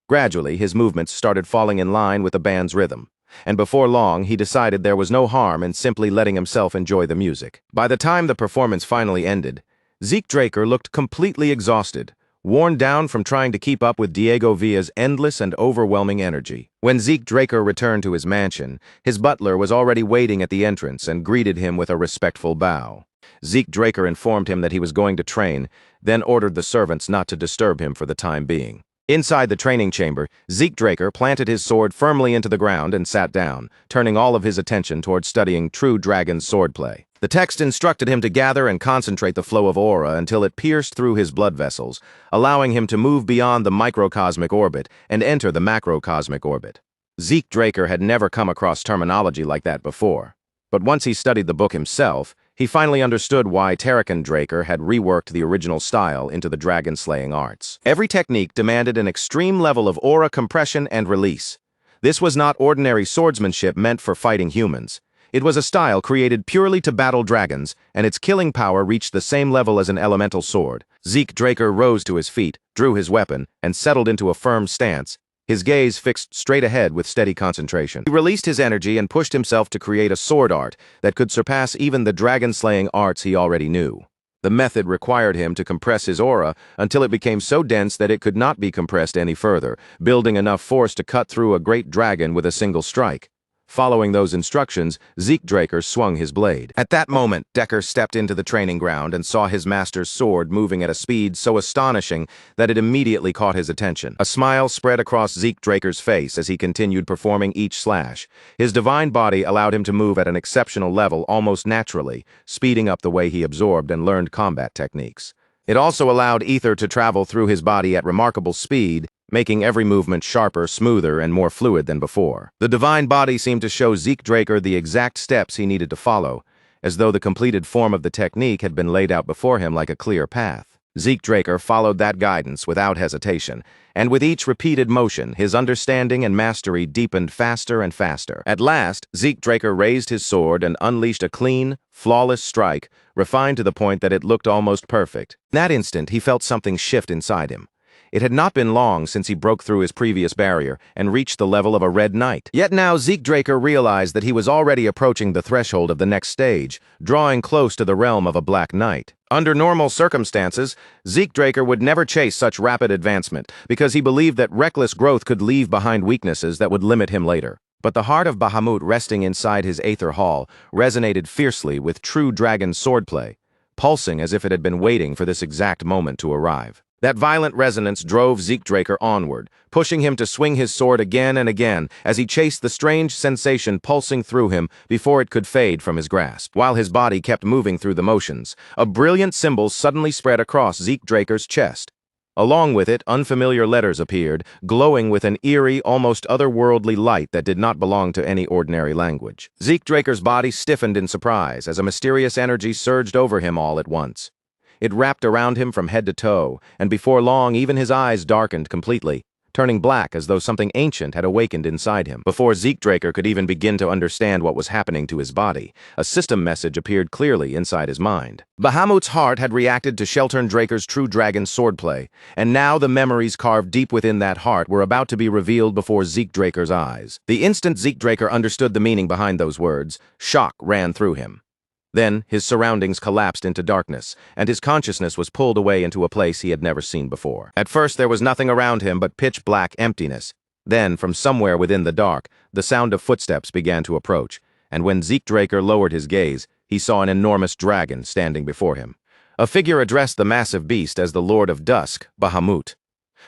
Speaker 1: Gradually, his movements started falling in line with the band's rhythm, and before long, he decided there was no harm in simply letting himself enjoy the music. By the time the performance finally ended, Zeke Draker looked completely exhausted, worn down from trying to keep up with Diego Villa's endless and overwhelming energy. When Zeke Draker returned to his mansion, his butler was already waiting at the entrance and greeted him with a respectful bow. Zeke Draker informed him that he was going to train, then ordered the servants not to disturb him for the time being. Inside the training chamber, Zeke Draker planted his sword firmly into the ground and sat down, turning all of his attention toward studying True Dragon's swordplay. The text instructed him to gather and concentrate the flow of aura until it pierced through his blood vessels, allowing him to move beyond the microcosmic orbit and enter the macrocosmic orbit. Zeke Draker had never come across terminology like that before, but once he studied the book himself, He finally understood why Draker had reworked the original style into the dragon-slaying arts. Every technique demanded an extreme level of aura compression and release. This was not ordinary swordsmanship meant for fighting humans. It was a style created purely to battle dragons, and its killing power reached the same level as an elemental sword. Draker rose to his feet, drew his weapon, and settled into a firm stance, his gaze fixed straight ahead with steady concentration. He released his energy and pushed himself to create a sword art that could surpass even the dragon-slaying arts he already knew. The method required him to compress his aura until it became so dense that it could not be compressed any further, building enough force to cut through a great dragon with a single strike. Following those instructions, Draker swung his blade. At that moment, Decker stepped into the training ground and saw his master's sword moving at a speed so astonishing that it immediately caught his attention. A smile spread across Draker's face as he continued performing each slash. His divine body allowed him to move at an exceptional level almost naturally, speeding up the way he absorbed and learned combat techniques. It also allowed ether to travel through his body at remarkable speed, making every movement sharper, smoother, and more fluid than before. The divine body seemed to show Draker the exact steps he needed to follow, as though the completed form of the technique had been laid out before him like a clear path. Draker followed that guidance without hesitation, and with each repeated motion, his understanding and mastery deepened faster and faster. At last, Draker raised his sword and unleashed a clean, flawless strike, refined to the point that it looked almost perfect. In that instant, he felt something shift inside him. It had not been long since he broke through his previous barrier and reached the level of a red knight. Yet now Draker realized that he was already approaching the threshold of the next stage, drawing close to the realm of a black knight. Under normal circumstances, Draker would never chase such rapid advancement because he believed that reckless growth could leave behind weaknesses that would limit him later. But the heart of Bahamut resting inside his Aether Hall resonated fiercely with true dragon swordplay, pulsing as if it had been waiting for this exact moment to arrive. That violent resonance drove Draker onward, pushing him to swing his sword again and again as he chased the strange sensation pulsing through him before it could fade from his grasp. While his body kept moving through the motions, a brilliant symbol suddenly spread across Draker's chest. Along with it, unfamiliar letters appeared, glowing with an eerie, almost otherworldly light that did not belong to any ordinary language. Draker's body stiffened in surprise as a mysterious energy surged over him all at once. It wrapped around him from head to toe, and before long even his eyes darkened completely, turning black as though something ancient had awakened inside him. Before Draker could even begin to understand what was happening to his body, a system message appeared clearly inside his mind. Bahamut's heart had reacted to Draker's true dragon swordplay, and now the memories carved deep within that heart were about to be revealed before Draker's eyes. The instant Draker understood the meaning behind those words, shock ran through him. Then, his surroundings collapsed into darkness, and his consciousness was pulled away into a place he had never seen before. At first, there was nothing around him but pitch-black emptiness. Then, from somewhere within the dark, the sound of footsteps began to approach, and when Draker lowered his gaze, he saw an enormous dragon standing before him. A figure addressed the massive beast as the Lord of Dusk, Bahamut.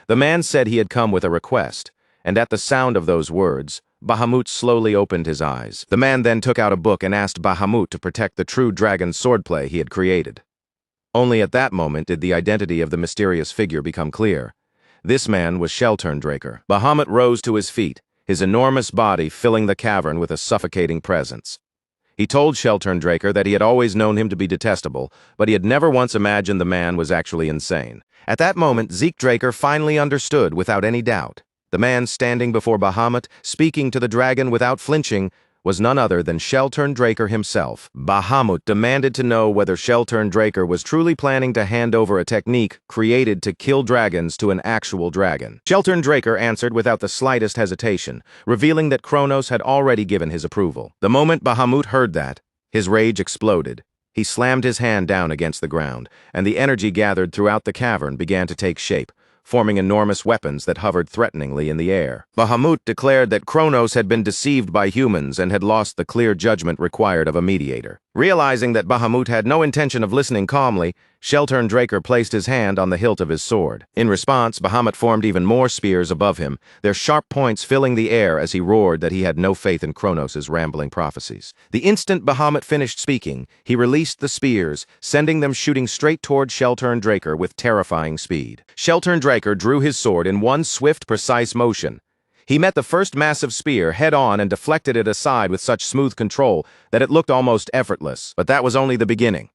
Speaker 1: The man said he had come with a request, and at the sound of those words, Bahamut slowly opened his eyes. The man then took out a book and asked Bahamut to protect the true dragon swordplay he had created. Only at that moment did the identity of the mysterious figure become clear. This man was Draker. Bahamut rose to his feet, his enormous body filling the cavern with a suffocating presence. He told Draker that he had always known him to be detestable, but he had never once imagined the man was actually insane. At that moment, Draker finally understood without any doubt. The man standing before Bahamut, speaking to the dragon without flinching, was none other than Draker himself. Bahamut demanded to know whether Draker was truly planning to hand over a technique created to kill dragons to an actual dragon. Draker answered without the slightest hesitation, revealing that Kronos had already given his approval. The moment Bahamut heard that, his rage exploded. He slammed his hand down against the ground, and the energy gathered throughout the cavern began to take shape, forming enormous weapons that hovered threateningly in the air. Bahamut declared that Kronos had been deceived by humans and had lost the clear judgment required of a mediator. Realizing that Bahamut had no intention of listening calmly, Draker placed his hand on the hilt of his sword. In response, Bahamut formed even more spears above him, their sharp points filling the air as he roared that he had no faith in Kronos' rambling prophecies. The instant Bahamut finished speaking, he released the spears, sending them shooting straight toward Draker with terrifying speed. Draker drew his sword in one swift, precise motion. He met the first massive spear head-on and deflected it aside with such smooth control that it looked almost effortless. But that was only the beginning.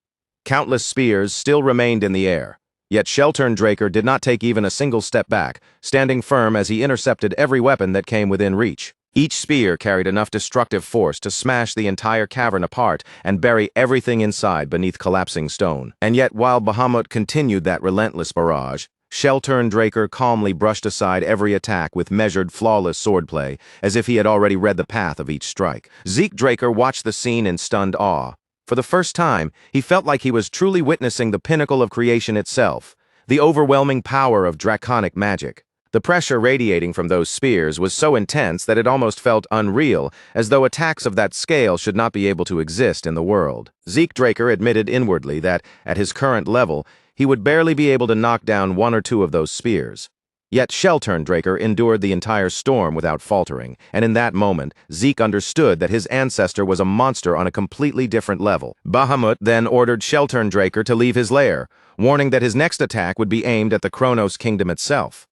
Speaker 1: Countless spears still remained in the air. Yet Shelturndraker did not take even a single step back, standing firm as he intercepted every weapon that came within reach. Each spear carried enough destructive force to smash the entire cavern apart and bury everything inside beneath collapsing stone. And yet, while Bahamut continued that relentless barrage, Shelturndraker calmly brushed aside every attack with measured, flawless swordplay, as if he had already read the path of each strike. Draker watched the scene in stunned awe. For the first time, he felt like he was truly witnessing the pinnacle of creation itself, the overwhelming power of draconic magic. The pressure radiating from those spears was so intense that it almost felt unreal, as though attacks of that scale should not be able to exist in the world. Draker admitted inwardly that, at his current level, he would barely be able to knock down one or two of those spears. Yet Shelturndraker endured the entire storm without faltering, and in that moment, Zeke understood that his ancestor was a monster on a completely different level. Bahamut then ordered Shelturndraker to leave his lair, warning that his next attack would be aimed at the Kronos kingdom itself.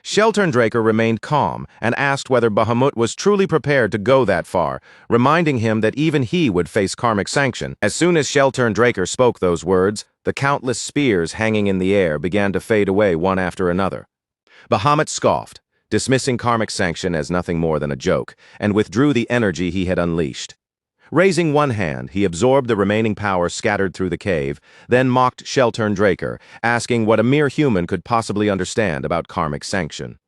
Speaker 1: Shelturndraker remained calm and asked whether Bahamut was truly prepared to go that far, reminding him that even he would face karmic sanction. As soon as Shelturndraker spoke those words, the countless spears hanging in the air began to fade away one after another. Bahamut scoffed, dismissing karmic sanction as nothing more than a joke, and withdrew the energy he had unleashed. Raising one hand, he absorbed the remaining power scattered through the cave, then mocked Shelturndraker, asking what a mere human could possibly understand about karmic sanction.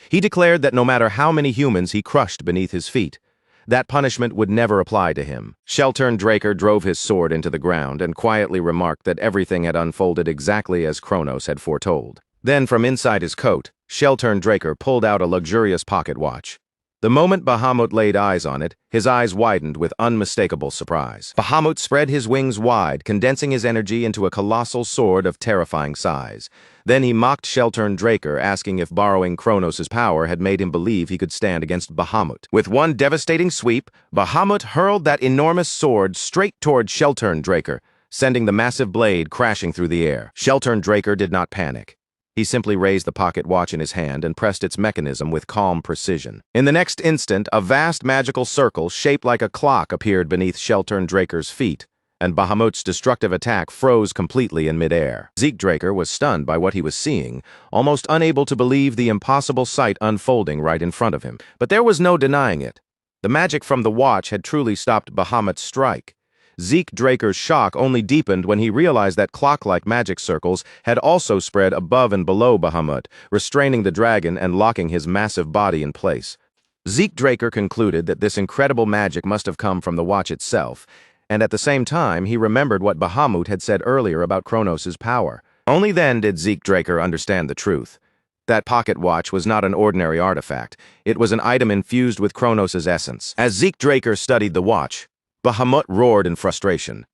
Speaker 1: He declared that no matter how many humans he crushed beneath his feet, that punishment would never apply to him. Shelturndraker drove his sword into the ground and quietly remarked that everything had unfolded exactly as Kronos had foretold. Then, from inside his coat, Shelturndraker pulled out a luxurious pocket watch. The moment Bahamut laid eyes on it, his eyes widened with unmistakable surprise. Bahamut spread his wings wide, condensing his energy into a colossal sword of terrifying size. Then he mocked Shelturndraker, asking if borrowing Kronos' power had made him believe he could stand against Bahamut. With one devastating sweep, Bahamut hurled that enormous sword straight toward Shelturndraker, sending the massive blade crashing through the air. Shelturndraker did not panic. He simply raised the pocket watch in his hand and pressed its mechanism with calm precision. In the next instant, a vast magical circle shaped like a clock appeared beneath Shelturndraker's feet, and Bahamut's destructive attack froze completely in midair. Draker was stunned by what he was seeing, almost unable to believe the impossible sight unfolding right in front of him. But there was no denying it. The magic from the watch had truly stopped Bahamut's strike. Draker's shock only deepened when he realized that clock-like magic circles had also spread above and below Bahamut, restraining the dragon and locking his massive body in place. Draker concluded that this incredible magic must have come from the watch itself, and at the same time he remembered what Bahamut had said earlier about Kronos' power. Only then did Draker understand the truth. That pocket watch was not an ordinary artifact. It was an item infused with Kronos' essence. As Draker studied the watch, Bahamut roared in frustration.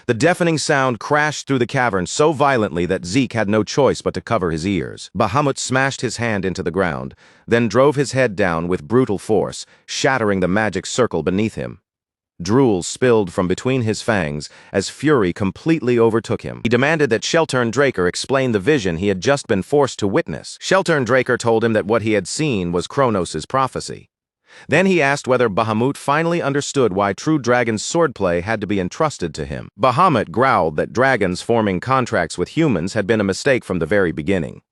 Speaker 1: The deafening sound crashed through the cavern so violently that Zeke had no choice but to cover his ears. Bahamut smashed his hand into the ground, then drove his head down with brutal force, shattering the magic circle beneath him. Drool spilled from between his fangs as fury completely overtook him. He demanded that Shelturndraker explain the vision he had just been forced to witness. Shelturndraker told him that what he had seen was Kronos' prophecy. Then he asked whether Bahamut finally understood why true dragon's swordplay had to be entrusted to him. Bahamut growled that dragons forming contracts with humans had been a mistake from the very beginning.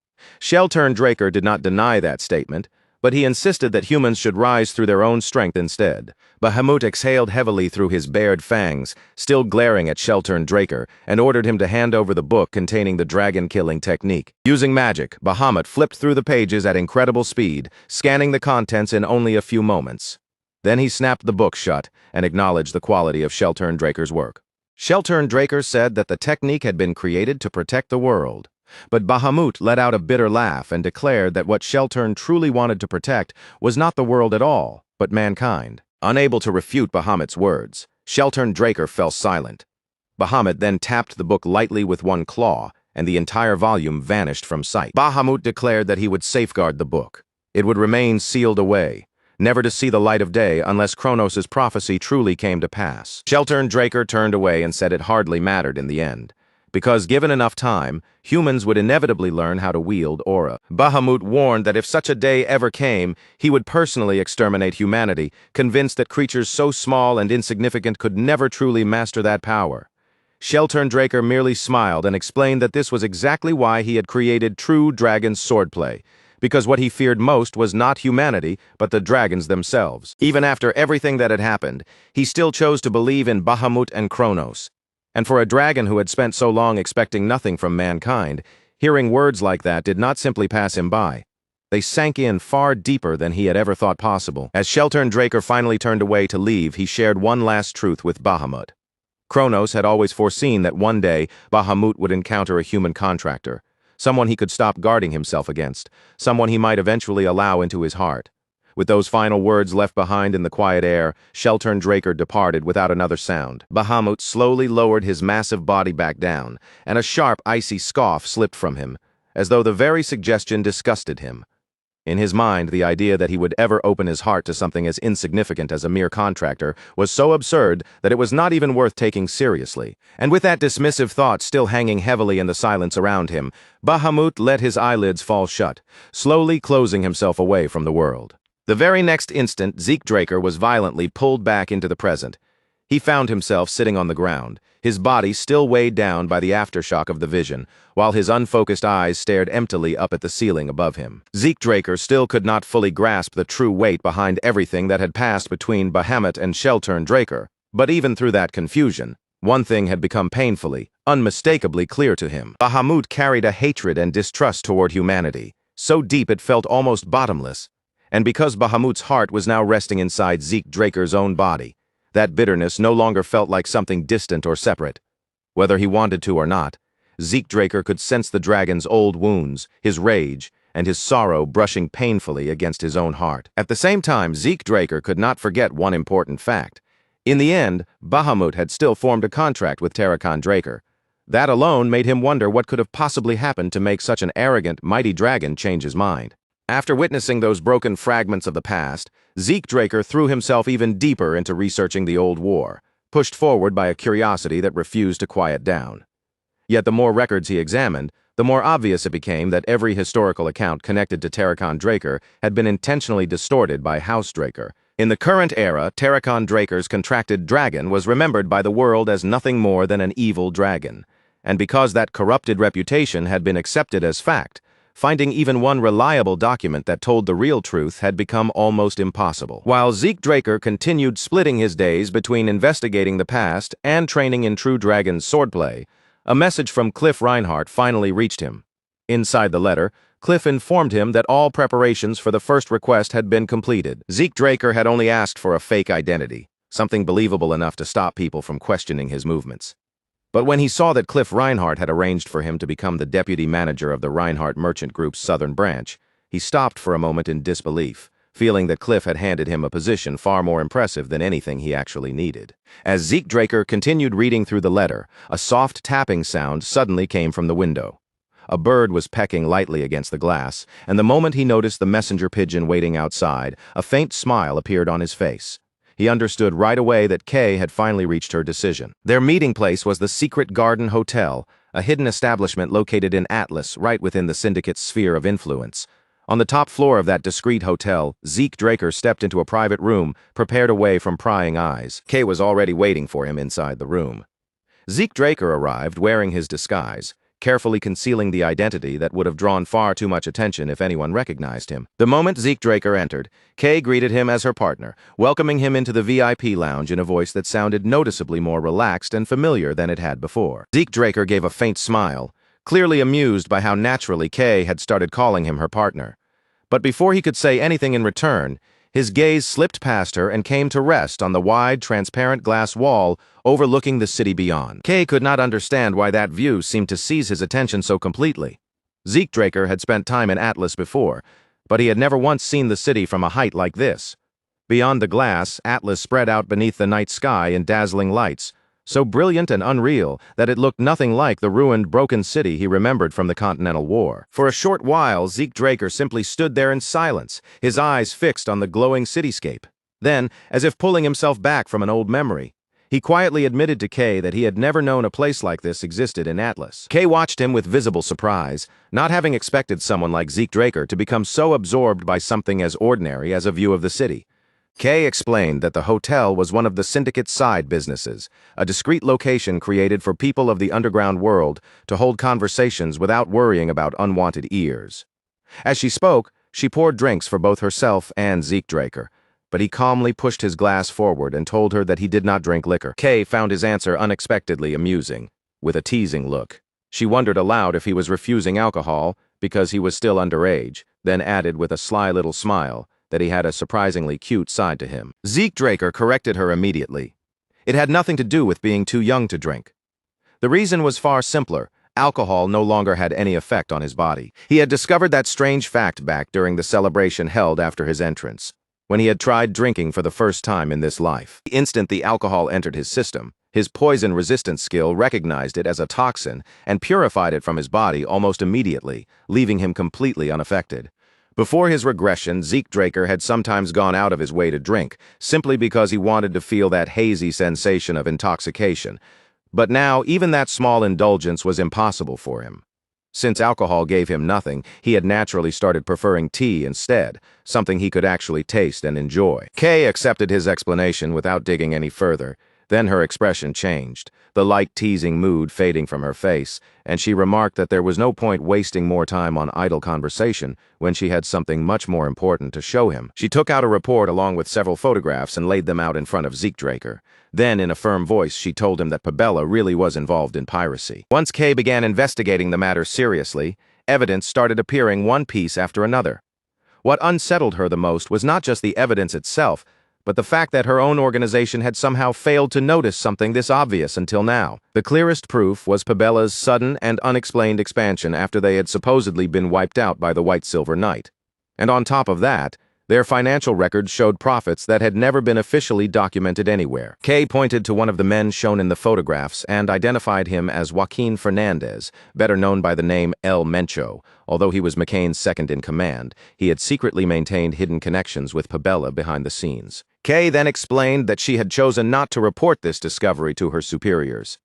Speaker 1: Shelturndraker did not deny that statement, but he insisted that humans should rise through their own strength instead. Bahamut exhaled heavily through his bared fangs, still glaring at Shelturndraker, and ordered him to hand over the book containing the dragon-killing technique. Using magic, Bahamut flipped through the pages at incredible speed, scanning the contents in only a few moments. Then he snapped the book shut and acknowledged the quality of Shelturndraker's work. Shelturndraker said that the technique had been created to protect the world. But Bahamut let out a bitter laugh and declared that what Shelturn truly wanted to protect was not the world at all, but mankind. Unable to refute Bahamut's words, Shelturndraker fell silent. Bahamut then tapped the book lightly with one claw, and the entire volume vanished from sight. Bahamut declared that he would safeguard the book. It would remain sealed away, never to see the light of day unless Kronos' prophecy truly came to pass. Shelturndraker turned away and said it hardly mattered in the end. because given enough time, humans would inevitably learn how to wield aura. Bahamut warned that if such a day ever came, he would personally exterminate humanity, convinced that creatures so small and insignificant could never truly master that power. Sheltern merely smiled and explained that this was exactly why he had created true dragon swordplay, because what he feared most was not humanity, but the dragons themselves. Even after everything that had happened, he still chose to believe in Bahamut and Kronos. And for a dragon who had spent so long expecting nothing from mankind, hearing words like that did not simply pass him by. They sank in far deeper than he had ever thought possible. As Sheltern finally turned away to leave, he shared one last truth with Bahamut. Kronos had always foreseen that one day Bahamut would encounter a human contractor, someone he could stop guarding himself against, someone he might eventually allow into his heart. With those final words left behind in the quiet air, Sheltern departed without another sound. Bahamut slowly lowered his massive body back down, and a sharp, icy scoff slipped from him, as though the very suggestion disgusted him. In his mind, the idea that he would ever open his heart to something as insignificant as a mere contractor was so absurd that it was not even worth taking seriously. And with that dismissive thought still hanging heavily in the silence around him, Bahamut let his eyelids fall shut, slowly closing himself away from the world. The very next instant, was violently pulled back into the present. He found himself sitting on the ground, his body still weighed down by the aftershock of the vision, while his unfocused eyes stared emptily up at the ceiling above him. Still could not fully grasp the true weight behind everything that had passed between Bahamut and Sheltern, but even through that confusion, one thing had become painfully, unmistakably clear to him. Bahamut carried a hatred and distrust toward humanity, so deep it felt almost bottomless, and because Bahamut's heart was now resting inside Draker's own body, that bitterness no longer felt like something distant or separate. Whether he wanted to or not, Draker could sense the dragon's old wounds, his rage, and his sorrow brushing painfully against his own heart. At the same time, Draker could not forget one important fact. In the end, Bahamut had still formed a contract with Draker. That alone made him wonder what could have possibly happened to make such an arrogant, mighty dragon change his mind. After witnessing those broken fragments of the past, Draker threw himself even deeper into researching the old war, pushed forward by a curiosity that refused to quiet down. Yet the more records he examined, the more obvious it became that every historical account connected to Draker had been intentionally distorted by House Draker. In the current era, Draker's contracted dragon was remembered by the world as nothing more than an evil dragon. And because that corrupted reputation had been accepted as fact, finding even one reliable document that told the real truth had become almost impossible. While Draker continued splitting his days between investigating the past and training in true dragon swordplay, a message from Cliff Reinhardt finally reached him. Inside the letter, Cliff informed him that all preparations for the first request had been completed. Draker had only asked for a fake identity, something believable enough to stop people from questioning his movements. But when he saw that Cliff Reinhardt had arranged for him to become the deputy manager of the Reinhardt Merchant Group's southern branch, he stopped for a moment in disbelief, feeling that Cliff had handed him a position far more impressive than anything he actually needed. As Draker continued reading through the letter, a soft tapping sound suddenly came from the window. A bird was pecking lightly against the glass, and the moment he noticed the messenger pigeon waiting outside, a faint smile appeared on his face. He understood right away that Kay had finally reached her decision. Their meeting place was the Secret Garden Hotel, a hidden establishment located in Atlas, right within the syndicate's sphere of influence. On the top floor of that discreet hotel, Draker stepped into a private room, prepared away from prying eyes. Kay was already waiting for him inside the room. Draker arrived wearing his disguise, carefully concealing the identity that would have drawn far too much attention if anyone recognized him. The moment Draker entered, Kay greeted him as her partner, welcoming him into the VIP lounge in a voice that sounded noticeably more relaxed and familiar than it had before. Draker gave a faint smile, clearly amused by how naturally Kay had started calling him her partner. But before he could say anything in return, his gaze slipped past her and came to rest on the wide, transparent glass wall overlooking the city beyond. Kay could not understand why that view seemed to seize his attention so completely. Draker had spent time in Atlas before, but he had never once seen the city from a height like this. Beyond the glass, Atlas spread out beneath the night sky in dazzling lights, so brilliant and unreal that it looked nothing like the ruined, broken city he remembered from the Continental War. For a short while, Draker simply stood there in silence, his eyes fixed on the glowing cityscape. Then, as if pulling himself back from an old memory, He quietly admitted to Kay that he had never known a place like this existed in Atlas. Kay watched him with visible surprise, not having expected someone like Zeke Draker to become so absorbed by something as ordinary as a view of the city. Kay explained that the hotel was one of the syndicate's side businesses, a discreet location created for people of the underground world to hold conversations without worrying about unwanted ears. As she spoke, she poured drinks for both herself and Zeke Draker, but he calmly pushed his glass forward and told her that he did not drink liquor. Kay found his answer unexpectedly amusing, with a teasing look. She wondered aloud if he was refusing alcohol because he was still underage, then added with a sly little smile that he had a surprisingly cute side to him. Zeke Draker corrected her immediately. It had nothing to do with being too young to drink. The reason was far simpler. Alcohol no longer had any effect on his body. He had discovered that strange fact back during the celebration held after his entrance, when he had tried drinking for the first time in this life. The instant the alcohol entered his system, his poison resistance skill recognized it as a toxin and purified it from his body almost immediately, leaving him completely unaffected. Before his regression, Zeke Draker had sometimes gone out of his way to drink, simply because he wanted to feel that hazy sensation of intoxication. But now, even that small indulgence was impossible for him. Since alcohol gave him nothing, he had naturally started preferring tea instead, something he could actually taste and enjoy. Kay accepted his explanation without digging any further. Then her expression changed, the light teasing mood fading from her face, and she remarked that there was no point wasting more time on idle conversation when she had something much more important to show him. She took out a report along with several photographs and laid them out in front of Zeke Draker. Then, in a firm voice, she told him that Pabella really was involved in piracy. Once Kay began investigating the matter seriously, evidence started appearing one piece after another. What unsettled her the most was not just the evidence itself, but the fact that her own organization had somehow failed to notice something this obvious until now. The clearest proof was Pabella's sudden and unexplained expansion after they had supposedly been wiped out by the White Silver Knight. And on top of that, their financial records showed profits that had never been officially documented anywhere. Kay pointed to one of the men shown in the photographs and identified him as Joaquin Fernandez, better known by the name El Mencho. Although he was McCain's second-in-command, he had secretly maintained hidden connections with Pabella behind the scenes. Kay then explained that she had chosen not to report this discovery to her superiors.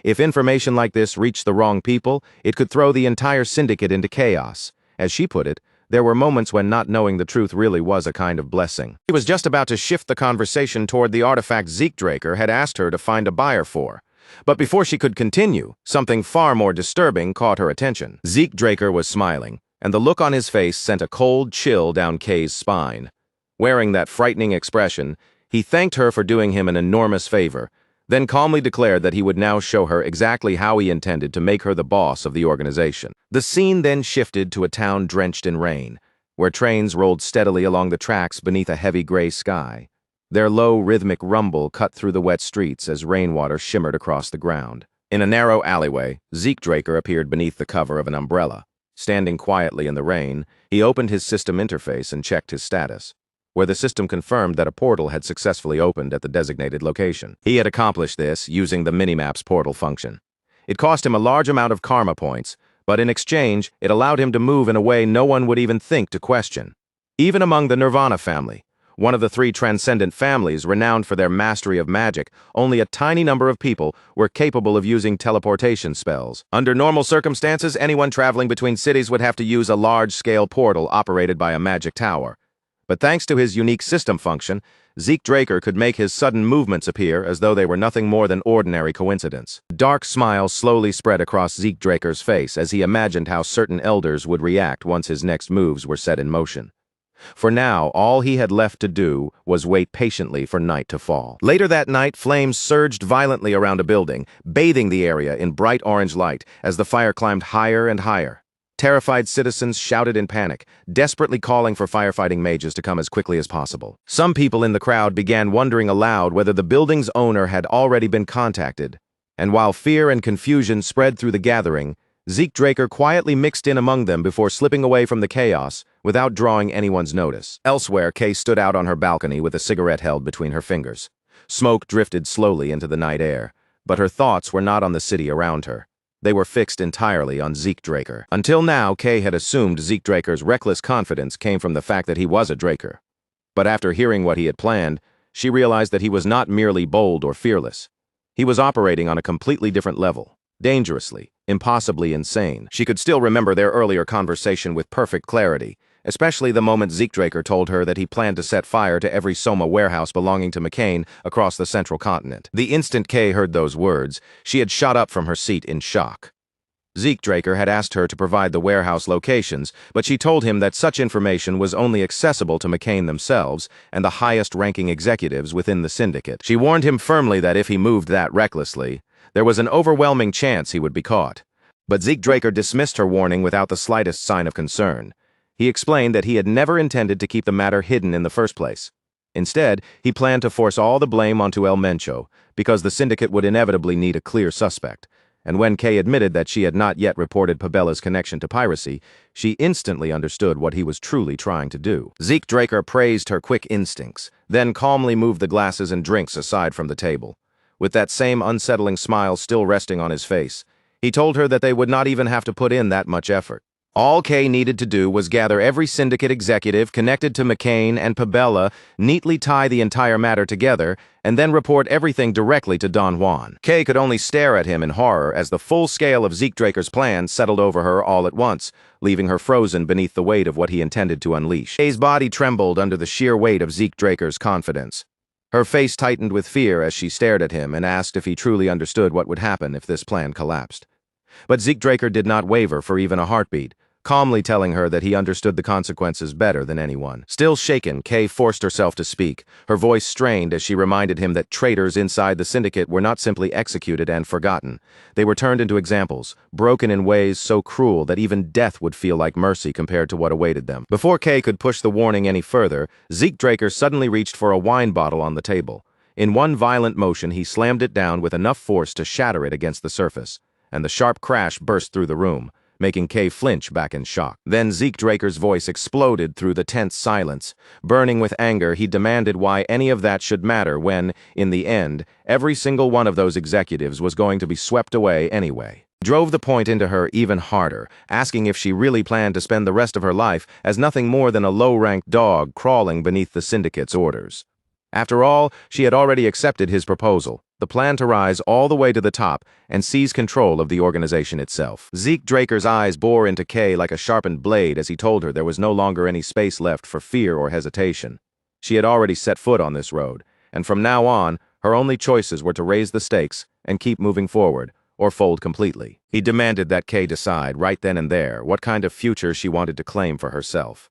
Speaker 1: If information like this reached the wrong people, it could throw the entire syndicate into chaos. As she put it, there were moments when not knowing the truth really was a kind of blessing. She was just about to shift the conversation toward the artifact Zeke Draker had asked her to find a buyer for. But before she could continue, something far more disturbing caught her attention. Zeke Draker was smiling, and the look on his face sent a cold chill down Kay's spine. Wearing that frightening expression, he thanked her for doing him an enormous favor, then calmly declared that he would now show her exactly how he intended to make her the boss of the organization. The scene then shifted to a town drenched in rain, where trains rolled steadily along the tracks beneath a heavy gray sky. Their low, rhythmic rumble cut through the wet streets as rainwater shimmered across the ground. In a narrow alleyway, Zeke Draker appeared beneath the cover of an umbrella. Standing quietly in the rain, he opened his system interface and checked his status, where the system confirmed that a portal had successfully opened at the designated location. He had accomplished this using the Minimap's portal function. It cost him a large amount of karma points, but in exchange, it allowed him to move in a way no one would even think to question. Even among the Nirvana family, one of the three transcendent families renowned for their mastery of magic, only a tiny number of people were capable of using teleportation spells. Under normal circumstances, anyone traveling between cities would have to use a large-scale portal operated by a magic tower. But thanks to his unique system function, Zeke Draker could make his sudden movements appear as though they were nothing more than ordinary coincidence. A dark smile slowly spread across Zeke Draker's face as he imagined how certain elders would react once his next moves were set in motion. For now, all he had left to do was wait patiently for night to fall. Later that night, flames surged violently around a building, bathing the area in bright orange light as the fire climbed higher and higher. Terrified citizens shouted in panic, desperately calling for firefighting mages to come as quickly as possible. Some people in the crowd began wondering aloud whether the building's owner had already been contacted, and while fear and confusion spread through the gathering, Zeke Draker quietly mixed in among them before slipping away from the chaos without drawing anyone's notice. Elsewhere, Kay stood out on her balcony with a cigarette held between her fingers. Smoke drifted slowly into the night air, but her thoughts were not on the city around her. They were fixed entirely on Zeke Draker. Until now, Kay had assumed Zeke Draker's reckless confidence came from the fact that he was a Draker. But after hearing what he had planned, she realized that he was not merely bold or fearless. He was operating on a completely different level. Dangerously, impossibly insane. She could still remember their earlier conversation with perfect clarity, especially the moment Zeekdraker told her that he planned to set fire to every Soma warehouse belonging to McCain across the central continent. The instant Kay heard those words, she had shot up from her seat in shock. Zeekdraker had asked her to provide the warehouse locations, but she told him that such information was only accessible to McCain themselves and the highest-ranking executives within the syndicate. She warned him firmly that if he moved that recklessly, there was an overwhelming chance he would be caught. But Zeekdraker dismissed her warning without the slightest sign of concern. He explained that he had never intended to keep the matter hidden in the first place. Instead, he planned to force all the blame onto El Mencho, because the syndicate would inevitably need a clear suspect. And when Kay admitted that she had not yet reported Pabella's connection to piracy, she instantly understood what he was truly trying to do. Zeekdraker praised her quick instincts, then calmly moved the glasses and drinks aside from the table. With that same unsettling smile still resting on his face, he told her that they would not even have to put in that much effort. All Kay needed to do was gather every syndicate executive connected to McCain and Pabella, neatly tie the entire matter together, and then report everything directly to Don Juan. Kay could only stare at him in horror as the full scale of Zeekdraker's plan settled over her all at once, leaving her frozen beneath the weight of what he intended to unleash. Kay's body trembled under the sheer weight of Zeekdraker's confidence. Her face tightened with fear as she stared at him and asked if he truly understood what would happen if this plan collapsed. But Zeekdraker did not waver for even a heartbeat, calmly telling her that he understood the consequences better than anyone. Still shaken, Kay forced herself to speak, her voice strained as she reminded him that traitors inside the syndicate were not simply executed and forgotten. They were turned into examples, broken in ways so cruel that even death would feel like mercy compared to what awaited them. Before Kay could push the warning any further, Zeekdraker suddenly reached for a wine bottle on the table. In one violent motion, he slammed it down with enough force to shatter it against the surface, and the sharp crash burst through the room, making Kay flinch back in shock. Then Zeekdraker's voice exploded through the tense silence. Burning with anger, he demanded why any of that should matter when, in the end, every single one of those executives was going to be swept away anyway. He drove the point into her even harder, asking if she really planned to spend the rest of her life as nothing more than a low-ranked dog crawling beneath the syndicate's orders. After all, she had already accepted his proposal, the plan to rise all the way to the top and seize control of the organization itself. Zeekdraker's eyes bore into Kay like a sharpened blade as he told her there was no longer any space left for fear or hesitation. She had already set foot on this road, and from now on, her only choices were to raise the stakes and keep moving forward, or fold completely. He demanded that Kay decide, right then and there, what kind of future she wanted to claim for herself.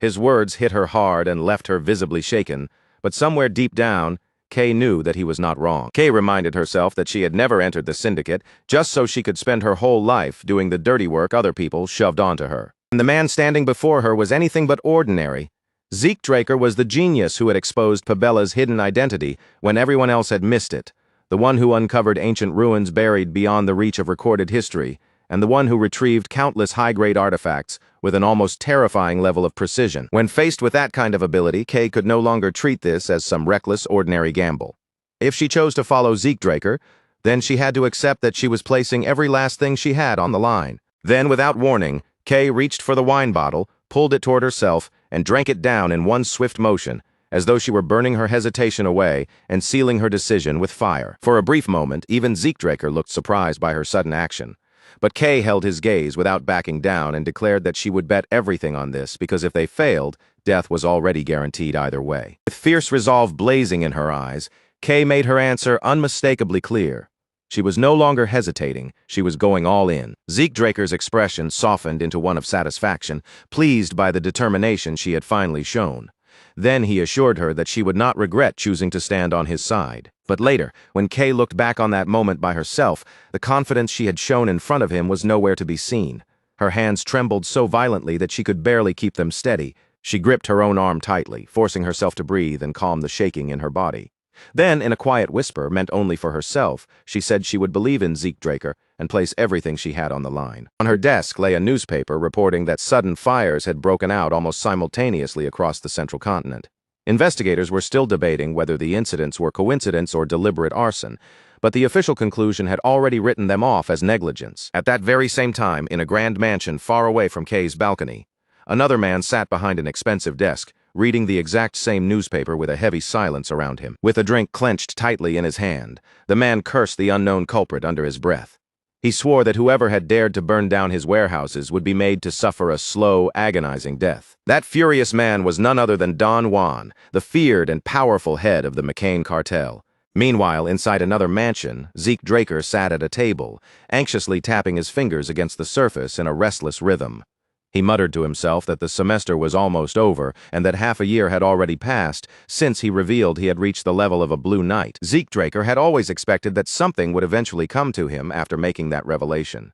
Speaker 1: His words hit her hard and left her visibly shaken, but somewhere deep down, Kay knew that he was not wrong. Kay reminded herself that she had never entered the syndicate just so she could spend her whole life doing the dirty work other people shoved onto her. And the man standing before her was anything but ordinary. Zeekdraker was the genius who had exposed Pabella's hidden identity when everyone else had missed it, the one who uncovered ancient ruins buried beyond the reach of recorded history, and the one who retrieved countless high-grade artifacts with an almost terrifying level of precision. When faced with that kind of ability, Kay could no longer treat this as some reckless, ordinary gamble. If she chose to follow Zeekdraker, then she had to accept that she was placing every last thing she had on the line. Then, without warning, Kay reached for the wine bottle, pulled it toward herself, and drank it down in one swift motion, as though she were burning her hesitation away and sealing her decision with fire. For a brief moment, even Zeekdraker looked surprised by her sudden action. But Kay held his gaze without backing down and declared that she would bet everything on this because if they failed, death was already guaranteed either way. With fierce resolve blazing in her eyes, Kay made her answer unmistakably clear. She was no longer hesitating, she was going all in. Zeekdraker's expression softened into one of satisfaction, pleased by the determination she had finally shown. Then he assured her that she would not regret choosing to stand on his side. But later, when Kay looked back on that moment by herself, the confidence she had shown in front of him was nowhere to be seen. Her hands trembled so violently that she could barely keep them steady. She gripped her own arm tightly, forcing herself to breathe and calm the shaking in her body. Then, in a quiet whisper, meant only for herself, she said she would believe in Zeekdraker and place everything she had on the line. On her desk lay a newspaper reporting that sudden fires had broken out almost simultaneously across the central continent. Investigators were still debating whether the incidents were coincidence or deliberate arson, but the official conclusion had already written them off as negligence. At that very same time, in a grand mansion far away from Kay's balcony, another man sat behind an expensive desk, reading the exact same newspaper with a heavy silence around him. With a drink clenched tightly in his hand, the man cursed the unknown culprit under his breath. He swore that whoever had dared to burn down his warehouses would be made to suffer a slow, agonizing death. That furious man was none other than Don Juan, the feared and powerful head of the McCain cartel. Meanwhile, inside another mansion, Zeke Draker sat at a table, anxiously tapping his fingers against the surface in a restless rhythm. He muttered to himself that the semester was almost over and that half a year had already passed since he revealed he had reached the level of a Blue Knight. Zeke Draker had always expected that something would eventually come to him after making that revelation.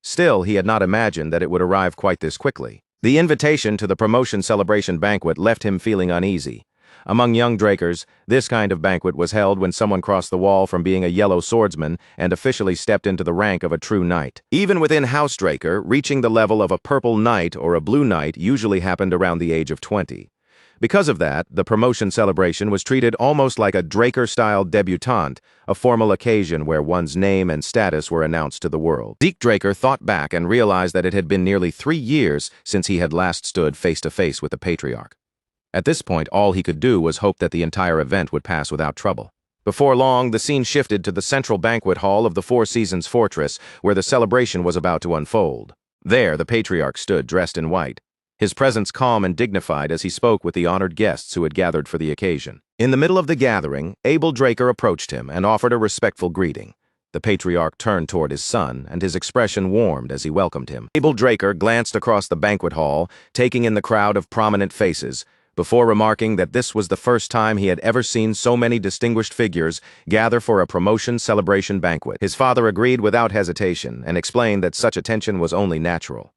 Speaker 1: Still, he had not imagined that it would arrive quite this quickly. The invitation to the promotion celebration banquet left him feeling uneasy. Among young Drakers, this kind of banquet was held when someone crossed the wall from being a yellow swordsman and officially stepped into the rank of a true knight. Even within House Draker, reaching the level of a purple knight or a blue knight usually happened around the age of 20. Because of that, the promotion celebration was treated almost like a Draker-style debutante, a formal occasion where one's name and status were announced to the world. Zeke Draker thought back and realized that it had been nearly 3 years since he had last stood face-to-face with the Patriarch. At this point, all he could do was hope that the entire event would pass without trouble. Before long, the scene shifted to the central banquet hall of the Four Seasons Fortress, where the celebration was about to unfold. There, the Patriarch stood, dressed in white, his presence calm and dignified as he spoke with the honored guests who had gathered for the occasion. In the middle of the gathering, Abel Draker approached him and offered a respectful greeting. The Patriarch turned toward his son, and his expression warmed as he welcomed him. Abel Draker glanced across the banquet hall, taking in the crowd of prominent faces, before remarking that this was the first time he had ever seen so many distinguished figures gather for a promotion celebration banquet. His father agreed without hesitation and explained that such attention was only natural.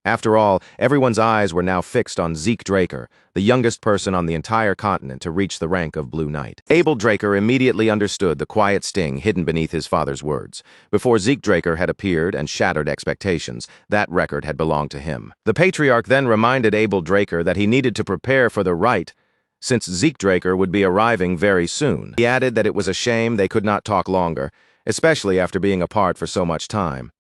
Speaker 1: After all, everyone's eyes were now fixed on Zeke Draker, the youngest person on the entire continent to reach the rank of Blue Knight. Abel Draker immediately understood the quiet sting hidden beneath his father's words. Before Zeke Draker had appeared and shattered expectations, that record had belonged to him. The Patriarch then reminded Abel Draker that he needed to prepare for the rite, since Zeke Draker would be arriving very soon. He added that it was a shame they could not talk longer, especially after being apart for so much time.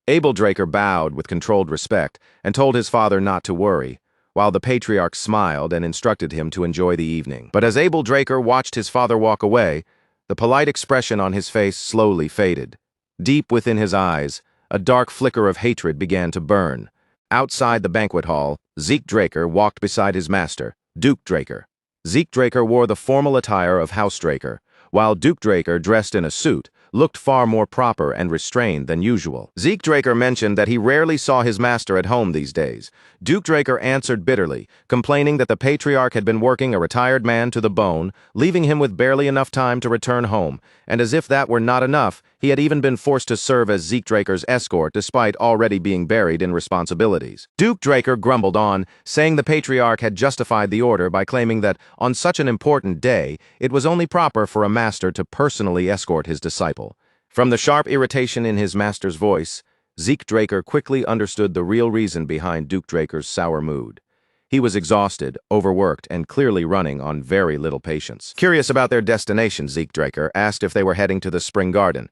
Speaker 1: Abel Draker bowed with controlled respect and told his father not to worry, while the Patriarch smiled and instructed him to enjoy the evening. But as Abel Draker watched his father walk away, the polite expression on his face slowly faded. Deep within his eyes, a dark flicker of hatred began to burn. Outside the banquet hall, Zeke Draker walked beside his master, Duke Draker. Zeke Draker wore the formal attire of House Draker, while Duke Draker, dressed in a suit, looked far more proper and restrained than usual. Zeke Draker mentioned that he rarely saw his master at home these days. Duke Draker answered bitterly, complaining that the Patriarch had been working a retired man to the bone, leaving him with barely enough time to return home, and as if that were not enough, he had even been forced to serve as Zeke Draker's escort despite already being buried in responsibilities. Duke Draker grumbled on, saying the Patriarch had justified the order by claiming that, on such an important day, it was only proper for a master to personally escort his disciple. From the sharp irritation in his master's voice, Zeke Draker quickly understood the real reason behind Duke Draker's sour mood. He was exhausted, overworked, and clearly running on very little patience. Curious about their destination, Zeke Draker asked if they were heading to the Spring Garden.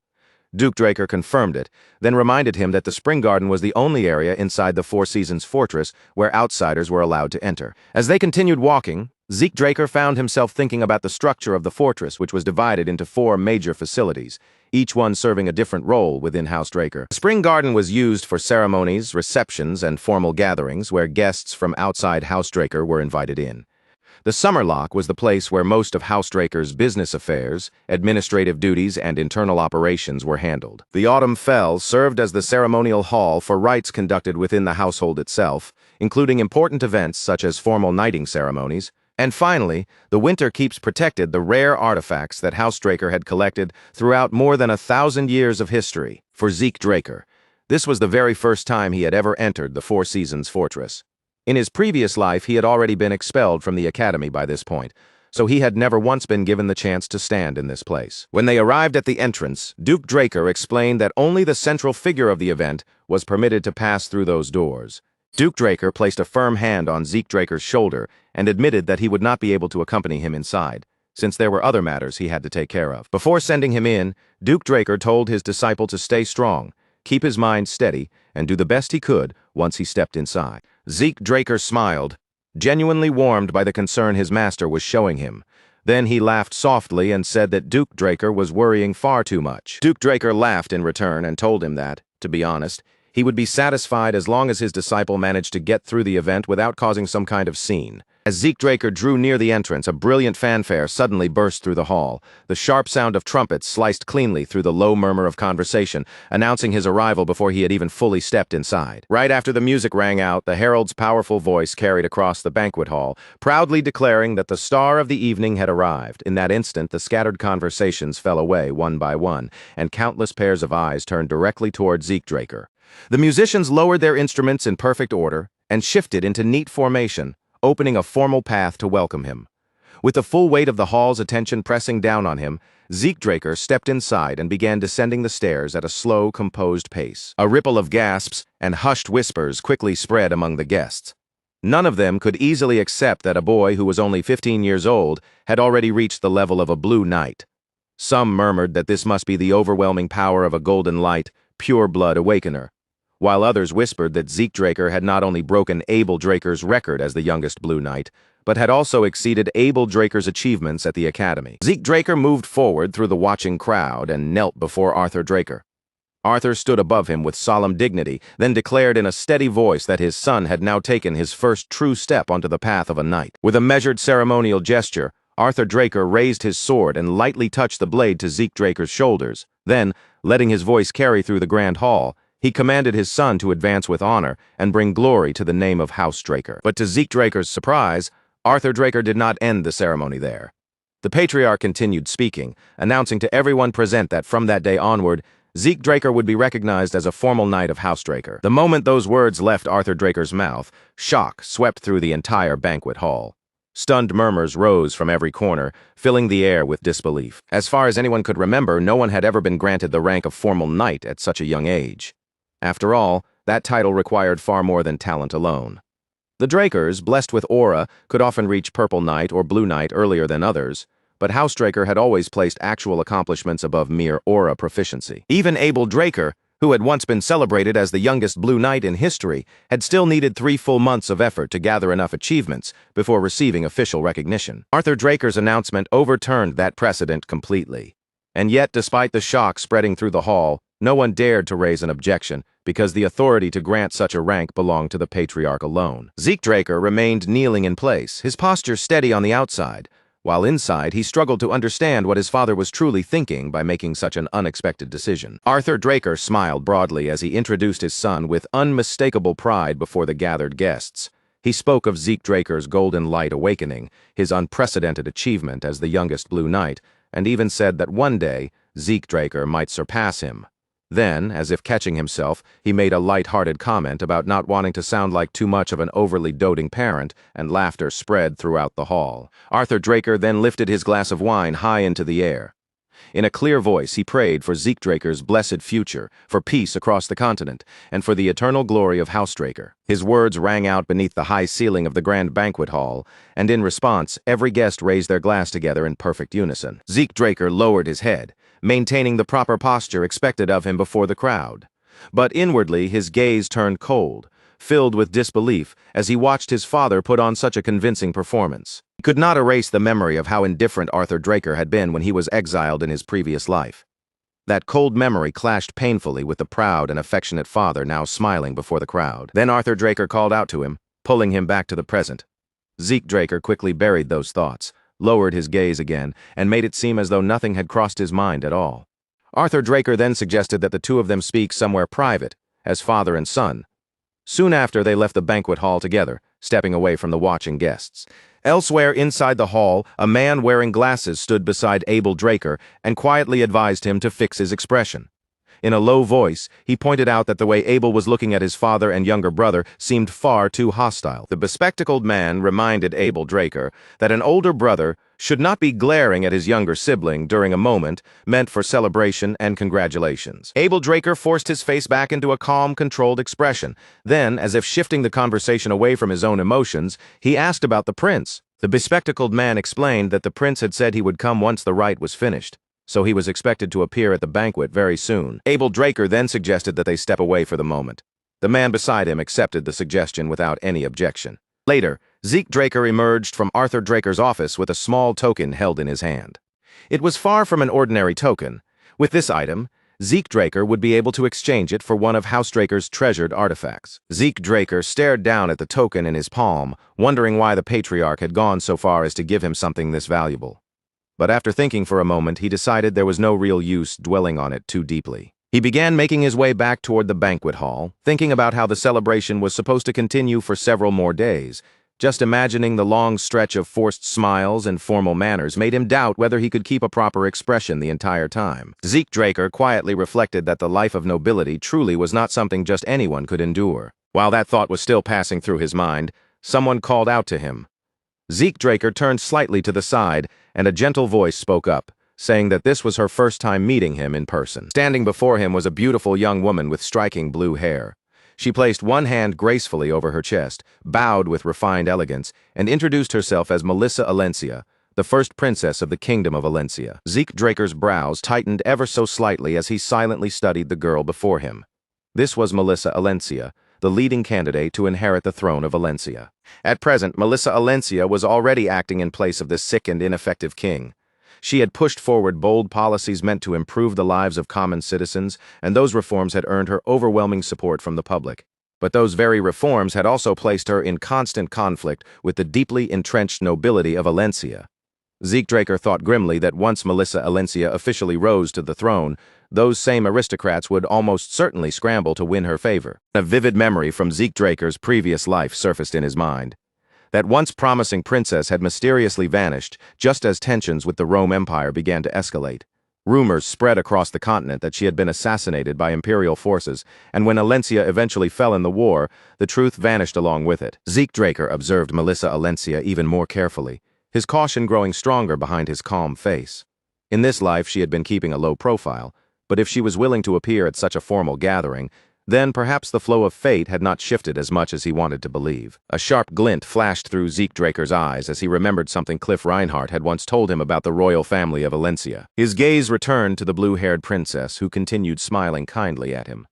Speaker 1: Duke Draker confirmed it, then reminded him that the Spring Garden was the only area inside the Four Seasons Fortress where outsiders were allowed to enter. As they continued walking, Zeke Draker found himself thinking about the structure of the fortress, which was divided into 4 major facilities, each one serving a different role within House Draker. The Spring Garden was used for ceremonies, receptions, and formal gatherings where guests from outside House Draker were invited in. The Summer Lock was the place where most of House Draker's business affairs, administrative duties, and internal operations were handled. The Autumn Fell served as the ceremonial hall for rites conducted within the household itself, including important events such as formal knighting ceremonies. And finally, the Winter Keeps protected the rare artifacts that House Draker had collected throughout more than 1,000 years of history. For Zeke Draker, this was the very first time he had ever entered the Four Seasons Fortress. In his previous life, he had already been expelled from the academy by this point, so he had never once been given the chance to stand in this place. When they arrived at the entrance, Duke Draker explained that only the central figure of the event was permitted to pass through those doors. Duke Draker placed a firm hand on Zeke Draker's shoulder and admitted that he would not be able to accompany him inside, since there were other matters he had to take care of. Before sending him in, Duke Draker told his disciple to stay strong, keep his mind steady, and do the best he could once he stepped inside. Zeke Draker smiled, genuinely warmed by the concern his master was showing him. Then he laughed softly and said that Duke Draker was worrying far too much. Duke Draker laughed in return and told him that, to be honest, he would be satisfied as long as his disciple managed to get through the event without causing some kind of scene. As Zeke Draker drew near the entrance, a brilliant fanfare suddenly burst through the hall. The sharp sound of trumpets sliced cleanly through the low murmur of conversation, announcing his arrival before he had even fully stepped inside. Right after the music rang out, the herald's powerful voice carried across the banquet hall, proudly declaring that the star of the evening had arrived. In that instant, the scattered conversations fell away one by one, and countless pairs of eyes turned directly toward Zeke Draker. The musicians lowered their instruments in perfect order and shifted into neat formation, opening a formal path to welcome him. With the full weight of the hall's attention pressing down on him, Zeke Draker stepped inside and began descending the stairs at a slow, composed pace. A ripple of gasps and hushed whispers quickly spread among the guests. None of them could easily accept that a boy who was only 15 years old had already reached the level of a blue knight. Some murmured that this must be the overwhelming power of a golden light, pure-blood awakener, while others whispered that Zeke Draker had not only broken Abel Draker's record as the youngest Blue Knight, but had also exceeded Abel Draker's achievements at the Academy. Zeke Draker moved forward through the watching crowd and knelt before Arthur Draker. Arthur stood above him with solemn dignity, then declared in a steady voice that his son had now taken his first true step onto the path of a knight. With a measured ceremonial gesture, Arthur Draker raised his sword and lightly touched the blade to Zeke Draker's shoulders. Then, letting his voice carry through the grand hall, he commanded his son to advance with honor and bring glory to the name of House Draker. But to Zeke Draker's surprise, Arthur Draker did not end the ceremony there. The patriarch continued speaking, announcing to everyone present that from that day onward, Zeke Draker would be recognized as a formal knight of House Draker. The moment those words left Arthur Draker's mouth, shock swept through the entire banquet hall. Stunned murmurs rose from every corner, filling the air with disbelief. As far as anyone could remember, no one had ever been granted the rank of formal knight at such a young age. After all, that title required far more than talent alone. The Drakers, blessed with aura, could often reach Purple Knight or Blue Knight earlier than others, but House Draker had always placed actual accomplishments above mere aura proficiency. Even Abel Draker, who had once been celebrated as the youngest Blue Knight in history, had still needed 3 full months of effort to gather enough achievements before receiving official recognition. Arthur Draker's announcement overturned that precedent completely. And yet, despite the shock spreading through the hall, no one dared to raise an objection, because the authority to grant such a rank belonged to the patriarch alone. Zeke Draker remained kneeling in place, his posture steady on the outside, while inside he struggled to understand what his father was truly thinking by making such an unexpected decision. Arthur Draker smiled broadly as he introduced his son with unmistakable pride before the gathered guests. He spoke of Zeke Draker's golden light awakening, his unprecedented achievement as the youngest Blue Knight, and even said that one day Zeke Draker might surpass him. Then, as if catching himself, he made a light-hearted comment about not wanting to sound like too much of an overly doting parent, and laughter spread throughout the hall. Arthur Draker then lifted his glass of wine high into the air. In a clear voice, he prayed for Zeke Draker's blessed future, for peace across the continent, and for the eternal glory of House Draker. His words rang out beneath the high ceiling of the grand banquet hall, and in response, every guest raised their glass together in perfect unison. Zeke Draker lowered his head, maintaining the proper posture expected of him before the crowd. But inwardly, his gaze turned cold, filled with disbelief as he watched his father put on such a convincing performance. He could not erase the memory of how indifferent Arthur Draker had been when he was exiled in his previous life. That cold memory clashed painfully with the proud and affectionate father now smiling before the crowd. Then Arthur Draker called out to him, pulling him back to the present. Zeke Draker quickly buried those thoughts, lowered his gaze again, and made it seem as though nothing had crossed his mind at all. Arthur Draker then suggested that the two of them speak somewhere private, as father and son. Soon after, they left the banquet hall together, stepping away from the watching guests. Elsewhere inside the hall, a man wearing glasses stood beside Abel Draker and quietly advised him to fix his expression. In a low voice, he pointed out that the way Abel was looking at his father and younger brother seemed far too hostile. The bespectacled man reminded Abel Draker that an older brother should not be glaring at his younger sibling during a moment meant for celebration and congratulations. Abel Draker forced his face back into a calm, controlled expression. Then, as if shifting the conversation away from his own emotions, he asked about the prince. The bespectacled man explained that the prince had said he would come once the rite was finished, so he was expected to appear at the banquet very soon. Abel Draker then suggested that they step away for the moment. The man beside him accepted the suggestion without any objection. Later, Zeke Draker emerged from Arthur Draker's office with a small token held in his hand. It was far from an ordinary token. With this item, Zeke Draker would be able to exchange it for one of House Draker's treasured artifacts. Zeke Draker stared down at the token in his palm, wondering why the patriarch had gone so far as to give him something this valuable. But after thinking for a moment, he decided there was no real use dwelling on it too deeply. He began making his way back toward the banquet hall, thinking about how the celebration was supposed to continue for several more days. Just imagining the long stretch of forced smiles and formal manners made him doubt whether he could keep a proper expression the entire time. Zeke Draker quietly reflected that the life of nobility truly was not something just anyone could endure. While that thought was still passing through his mind, someone called out to him. Zeke Draker turned slightly to the side, and a gentle voice spoke up, saying that this was her first time meeting him in person. Standing before him was a beautiful young woman with striking blue hair. She placed one hand gracefully over her chest, bowed with refined elegance, and introduced herself as Melissa Alencia, the first princess of the Kingdom of Alencia. Zeke Draker's brows tightened ever so slightly as he silently studied the girl before him. This was Melissa Alencia, the leading candidate to inherit the throne of Alencia. At present, Melissa Alencia was already acting in place of the sick and ineffective king. She had pushed forward bold policies meant to improve the lives of common citizens, and those reforms had earned her overwhelming support from the public. But those very reforms had also placed her in constant conflict with the deeply entrenched nobility of Alencia. Zeke Draker thought grimly that once Melissa Alencia officially rose to the throne, those same aristocrats would almost certainly scramble to win her favor. A vivid memory from Zeke Draker's previous life surfaced in his mind. That once promising princess had mysteriously vanished, just as tensions with the Rome Empire began to escalate. Rumors spread across the continent that she had been assassinated by imperial forces, and when Alencia eventually fell in the war, the truth vanished along with it. Zeke Draker observed Melissa Alencia even more carefully, his caution growing stronger behind his calm face. In this life, she had been keeping a low profile, but if she was willing to appear at such a formal gathering, then perhaps the flow of fate had not shifted as much as he wanted to believe. A sharp glint flashed through Zeke Draker's eyes as he remembered something Cliff Reinhardt had once told him about the royal family of Alencia. His gaze returned to the blue-haired princess, who continued smiling kindly at him.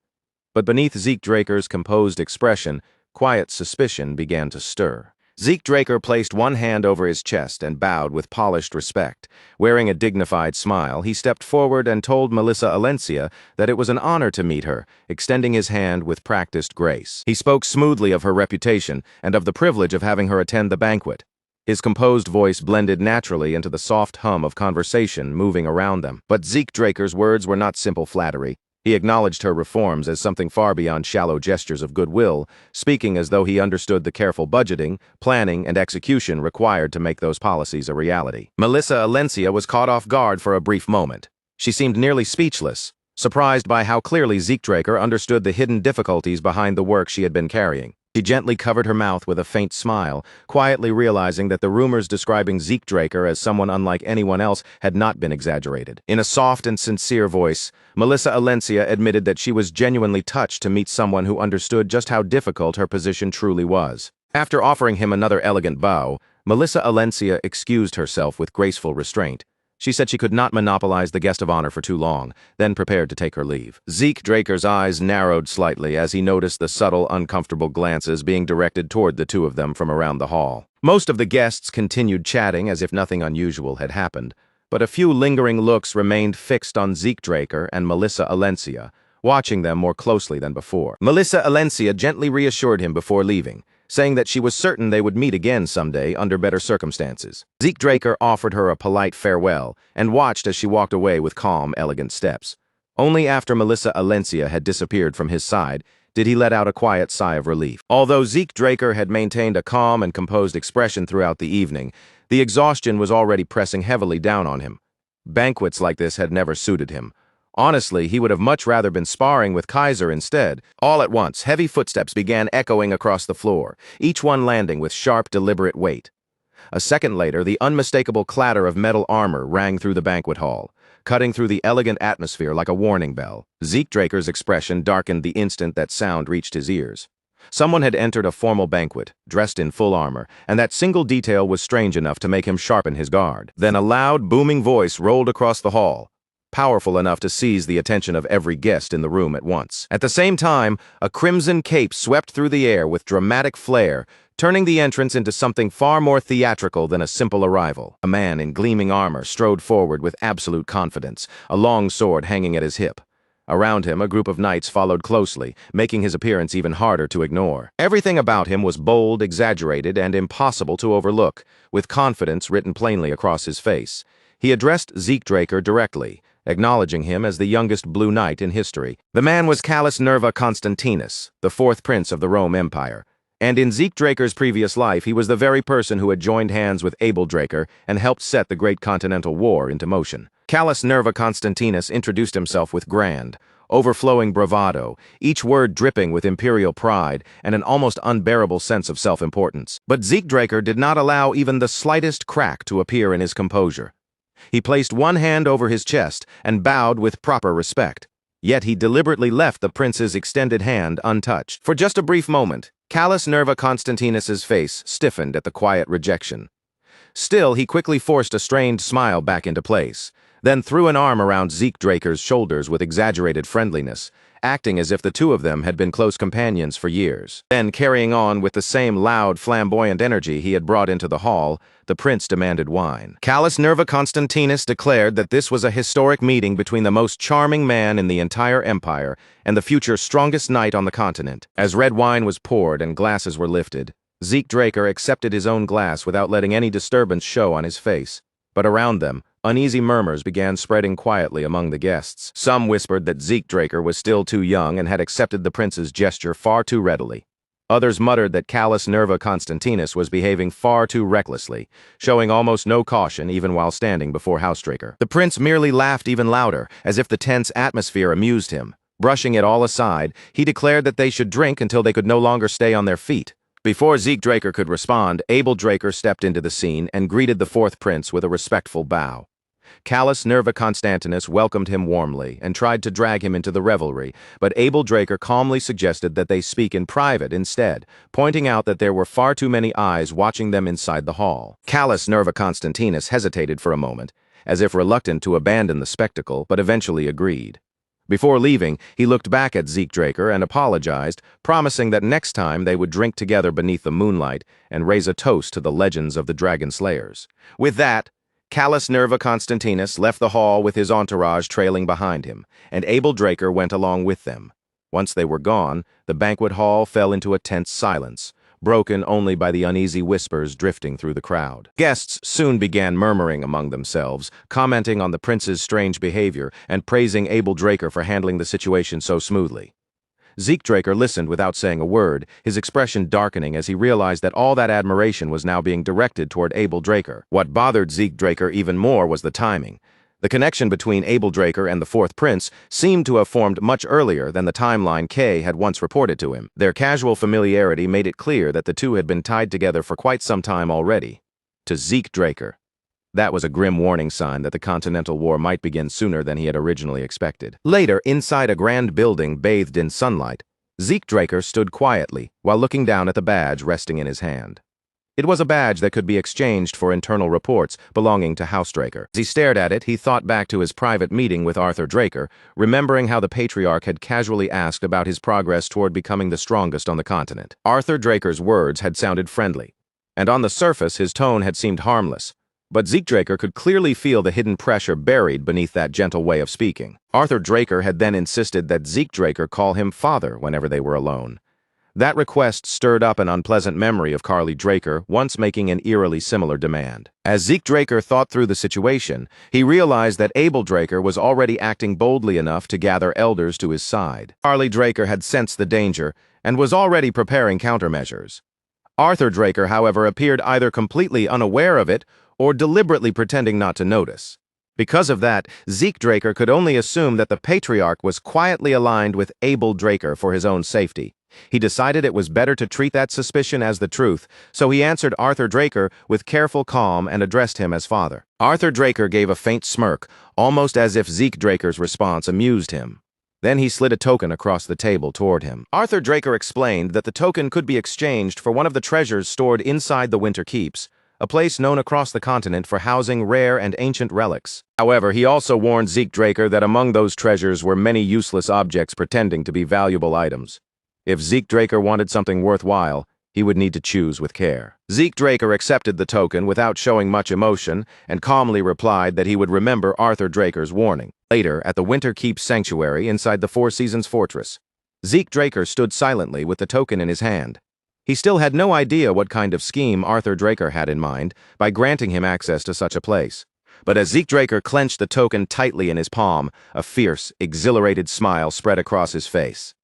Speaker 1: But beneath Zeke Draker's composed expression, quiet suspicion began to stir. Zeke Draker placed one hand over his chest and bowed with polished respect. Wearing a dignified smile, he stepped forward and told Melissa Alencia that it was an honor to meet her, extending his hand with practiced grace. He spoke smoothly of her reputation and of the privilege of having her attend the banquet. His composed voice blended naturally into the soft hum of conversation moving around them. But Zeke Draker's words were not simple flattery. He acknowledged her reforms as something far beyond shallow gestures of goodwill, speaking as though he understood the careful budgeting, planning, and execution required to make those policies a reality. Melissa Alencia was caught off guard for a brief moment. She seemed nearly speechless, surprised by how clearly Zeke Draker understood the hidden difficulties behind the work she had been carrying. She gently covered her mouth with a faint smile, quietly realizing that the rumors describing Zeke Draker as someone unlike anyone else had not been exaggerated. In a soft and sincere voice, Melissa Alencia admitted that she was genuinely touched to meet someone who understood just how difficult her position truly was. After offering him another elegant bow, Melissa Alencia excused herself with graceful restraint. She said she could not monopolize the guest of honor for too long, then prepared to take her leave. Zeke Draker's eyes narrowed slightly as he noticed the subtle, uncomfortable glances being directed toward the two of them from around the hall. Most of the guests continued chatting as if nothing unusual had happened, but a few lingering looks remained fixed on Zeke Draker and Melissa Alencia, watching them more closely than before. Melissa Alencia gently reassured him before leaving, saying that she was certain they would meet again someday under better circumstances. Zeke Draker offered her a polite farewell and watched as she walked away with calm, elegant steps. Only after Melissa Alencia had disappeared from his side did he let out a quiet sigh of relief. Although Zeke Draker had maintained a calm and composed expression throughout the evening, the exhaustion was already pressing heavily down on him. Banquets like this had never suited him. Honestly, he would have much rather been sparring with Kaiser instead. All at once, heavy footsteps began echoing across the floor, each one landing with sharp, deliberate weight. A second later, the unmistakable clatter of metal armor rang through the banquet hall, cutting through the elegant atmosphere like a warning bell. Zeke Draker's expression darkened the instant that sound reached his ears. Someone had entered a formal banquet, dressed in full armor, and that single detail was strange enough to make him sharpen his guard. Then a loud, booming voice rolled across the hall. powerful enough to seize the attention of every guest in the room at once. At the same time, a crimson cape swept through the air with dramatic flair, turning the entrance into something far more theatrical than a simple arrival. A man in gleaming armor strode forward with absolute confidence, a long sword hanging at his hip. Around him, a group of knights followed closely, making his appearance even harder to ignore. Everything about him was bold, exaggerated, and impossible to overlook, with confidence written plainly across his face. He addressed Draker directly, acknowledging him as the youngest Blue Knight in history. The man was Callus Nerva Constantinus, the fourth prince of the Rome Empire. And in Draker's previous life, he was the very person who had joined hands with Draker and helped set the Great Continental War into motion. Callus Nerva Constantinus introduced himself with grand, overflowing bravado, each word dripping with imperial pride and an almost unbearable sense of self-importance. But Draker did not allow even the slightest crack to appear in his composure. He placed one hand over his chest and bowed with proper respect. Yet he deliberately left the prince's extended hand untouched. For just a brief moment, Callus Nerva Constantinus's face stiffened at the quiet rejection. Still, he quickly forced a strained smile back into place, then threw an arm around Draker's shoulders with exaggerated friendliness, acting as if the two of them had been close companions for years. Then, carrying on with the same loud, flamboyant energy he had brought into the hall, the prince demanded wine. Callus Nerva Constantinus declared that this was a historic meeting between the most charming man in the entire empire and the future strongest knight on the continent. As red wine was poured and glasses were lifted, Draker accepted his own glass without letting any disturbance show on his face. But around them, uneasy murmurs began spreading quietly among the guests. Some whispered that Draker was still too young and had accepted the prince's gesture far too readily. Others muttered that Callus Nerva Constantinus was behaving far too recklessly, showing almost no caution even while standing before Draker. The prince merely laughed even louder, as if the tense atmosphere amused him. Brushing it all aside, he declared that they should drink until they could no longer stay on their feet. Before Draker could respond, Draker stepped into the scene and greeted the fourth prince with a respectful bow. Callus Nerva Constantinus welcomed him warmly and tried to drag him into the revelry, but Draker calmly suggested that they speak in private instead, pointing out that there were far too many eyes watching them inside the hall. Callus Nerva Constantinus hesitated for a moment, as if reluctant to abandon the spectacle, but eventually agreed. Before leaving, he looked back at Draker and apologized, promising that next time they would drink together beneath the moonlight and raise a toast to the legends of the Dragon Slayers. With that, Callus Nerva Constantinus left the hall with his entourage trailing behind him, and Draker went along with them. Once they were gone, the banquet hall fell into a tense silence, broken only by the uneasy whispers drifting through the crowd. Guests soon began murmuring among themselves, commenting on the prince's strange behavior and praising Draker for handling the situation so smoothly. Draker listened without saying a word, his expression darkening as he realized that all that admiration was now being directed toward Draker. What bothered Draker even more was the timing. The connection between Draker and the fourth prince seemed to have formed much earlier than the timeline Kay had once reported to him. Their casual familiarity made it clear that the two had been tied together for quite some time already. To Draker, that was a grim warning sign that the Continental War might begin sooner than he had originally expected. Later, inside a grand building bathed in sunlight, Draker stood quietly while looking down at the badge resting in his hand. It was a badge that could be exchanged for internal reports belonging to Draker. As he stared at it, he thought back to his private meeting with Draker, remembering how the Patriarch had casually asked about his progress toward becoming the strongest on the continent. Draker's words had sounded friendly, and on the surface his tone had seemed harmless. But Draker could clearly feel the hidden pressure buried beneath that gentle way of speaking. Draker had then insisted that Draker call him father whenever they were alone. That request stirred up an unpleasant memory of Carly Draker once making an eerily similar demand. As Draker thought through the situation, he realized that Draker was already acting boldly enough to gather elders to his side. Carly Draker had sensed the danger and was already preparing countermeasures. Draker, however, appeared either completely unaware of it or deliberately pretending not to notice. Because of that, Draker could only assume that the Patriarch was quietly aligned with Draker for his own safety. He decided it was better to treat that suspicion as the truth, so he answered Draker with careful calm and addressed him as father. Draker gave a faint smirk, almost as if Draker's response amused him. Then he slid a token across the table toward him. Draker explained that the token could be exchanged for one of the treasures stored inside the Winter Keeps, a place known across the continent for housing rare and ancient relics. However, he also warned Zeke Draker that among those treasures were many useless objects pretending to be valuable items. If Zeke Draker wanted something worthwhile, he would need to choose with care. Zeke Draker accepted the token without showing much emotion and calmly replied that he would remember Arthur Draker's warning. Later, at the Winter Keep Sanctuary inside the Four Seasons Fortress, Zeke Draker stood silently with the token in his hand. He still had no idea what kind of scheme Arthur Draker had in mind by granting him access to such a place. But as Zeke Draker clenched the token tightly in his palm, a fierce, exhilarated smile spread across his face.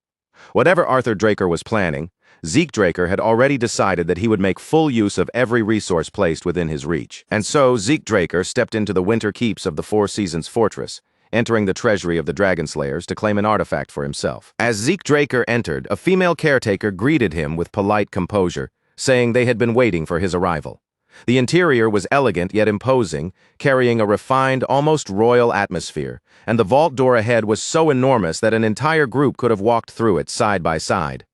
Speaker 1: Whatever Arthur Draker was planning, Zeke Draker had already decided that he would make full use of every resource placed within his reach. And so Zeke Draker stepped into the winter keeps of the Four Seasons Fortress, entering the treasury of the Dragon Slayers to claim an artifact for himself. As Zeke Draker entered, a female caretaker greeted him with polite composure, saying they had been waiting for his arrival. The interior was elegant yet imposing, carrying a refined, almost royal atmosphere, and the vault door ahead was so enormous that an entire group could have walked through it side by side.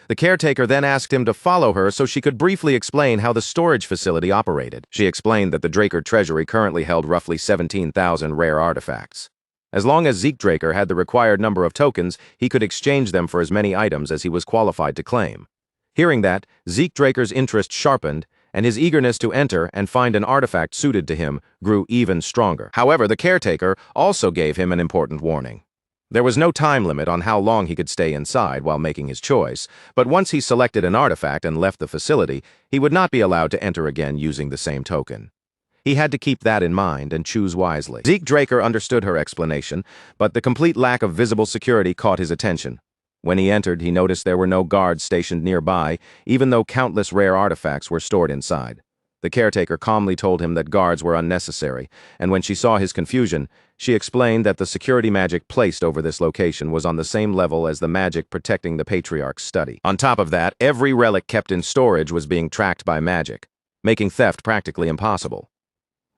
Speaker 1: The caretaker then asked him to follow her so she could briefly explain how the storage facility operated. She explained that the Draker treasury currently held roughly 17,000 rare artifacts. As long as Zeke Draker had the required number of tokens, he could exchange them for as many items as he was qualified to claim. Hearing that, Zeke Draker's interest sharpened, and his eagerness to enter and find an artifact suited to him grew even stronger. However, the caretaker also gave him an important warning. There was no time limit on how long he could stay inside while making his choice, but once he selected an artifact and left the facility, he would not be allowed to enter again using the same token. He had to keep that in mind and choose wisely. Zeke Draker understood her explanation, but the complete lack of visible security caught his attention. When he entered, he noticed there were no guards stationed nearby, even though countless rare artifacts were stored inside. The caretaker calmly told him that guards were unnecessary, and when she saw his confusion, she explained that the security magic placed over this location was on the same level as the magic protecting the Patriarch's study. On top of that, every relic kept in storage was being tracked by magic, making theft practically impossible.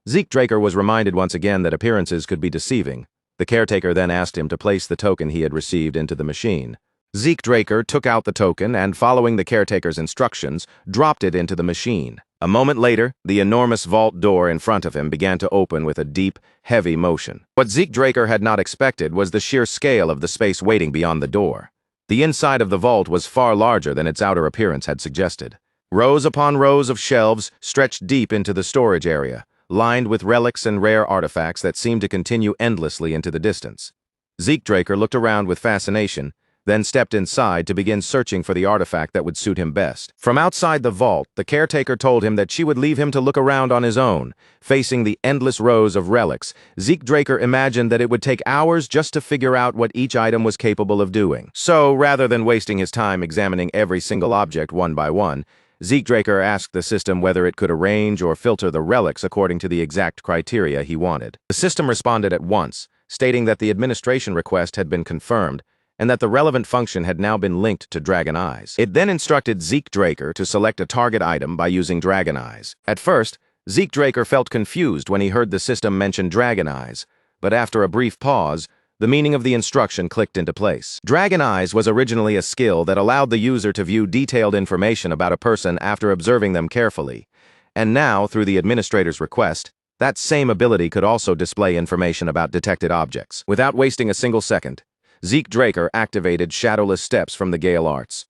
Speaker 1: Zeke Draker was reminded once again that appearances could be deceiving. The caretaker then asked him to place the token he had received into the machine. Zeke Draker took out the token and, following the caretaker's instructions, dropped it into the machine. A moment later, the enormous vault door in front of him began to open with a deep, heavy motion. What Zeke Draker had not expected was the sheer scale of the space waiting beyond the door. The inside of the vault was far larger than its outer appearance had suggested. Rows upon rows of shelves stretched deep into the storage area, lined with relics and rare artifacts that seemed to continue endlessly into the distance. Zeke Draker looked around with fascination, then stepped inside to begin searching for the artifact that would suit him best. From outside the vault, the caretaker told him that she would leave him to look around on his own. Facing the endless rows of relics, Zeke Draker imagined that it would take hours just to figure out what each item was capable of doing. So, rather than wasting his time examining every single object one by one, Zeke Draker asked the system whether it could arrange or filter the relics according to the exact criteria he wanted. The system responded at once, stating that the administration request had been confirmed, and that the relevant function had now been linked to Dragon Eyes. It then instructed Zeke Draker to select a target item by using Dragon Eyes. At first, Zeke Draker felt confused when he heard the system mention Dragon Eyes, but after a brief pause, the meaning of the instruction clicked into place. Dragon Eyes was originally a skill that allowed the user to view detailed information about a person after observing them carefully, and now, through the administrator's request, that same ability could also display information about detected objects. Without wasting a single second, Zeke Draker activated shadowless steps from the Gale Arts.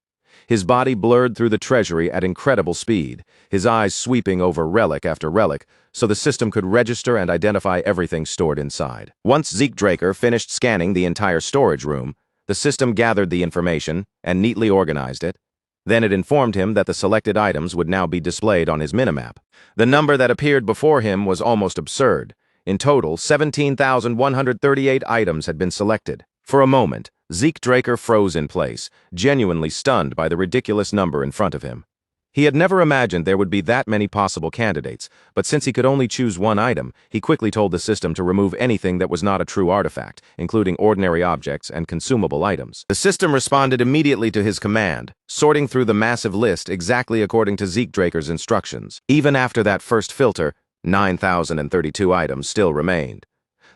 Speaker 1: His body blurred through the treasury at incredible speed, his eyes sweeping over relic after relic, so the system could register and identify everything stored inside. Once Zeke Draker finished scanning the entire storage room, the system gathered the information and neatly organized it. Then it informed him that the selected items would now be displayed on his minimap. The number that appeared before him was almost absurd. In total, 17,138 items had been selected. For a moment, Zeke Draker froze in place, genuinely stunned by the ridiculous number in front of him. He had never imagined there would be that many possible candidates, but since he could only choose one item, he quickly told the system to remove anything that was not a true artifact, including ordinary objects and consumable items. The system responded immediately to his command, sorting through the massive list exactly according to Zeke Draker's instructions. Even after that first filter, 9,032 items still remained.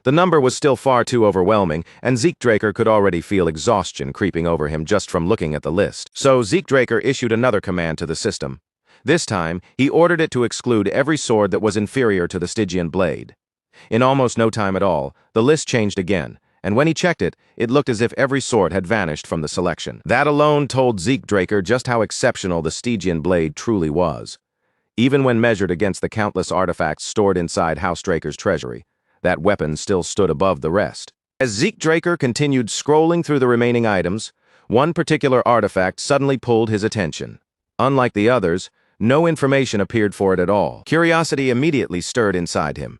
Speaker 1: The number was still far too overwhelming, and Zeke Draker could already feel exhaustion creeping over him just from looking at the list. So Zeke Draker issued another command to the system. This time, he ordered it to exclude every sword that was inferior to the Stygian blade. In almost no time at all, the list changed again, and when he checked it, it looked as if every sword had vanished from the selection. That alone told Draker just how exceptional the Stygian blade truly was. Even when measured against the countless artifacts stored inside Draker's treasury, that weapon still stood above the rest. As Draker continued scrolling through the remaining items, one particular artifact suddenly pulled his attention. Unlike the others, no information appeared for it at all. Curiosity immediately stirred inside him.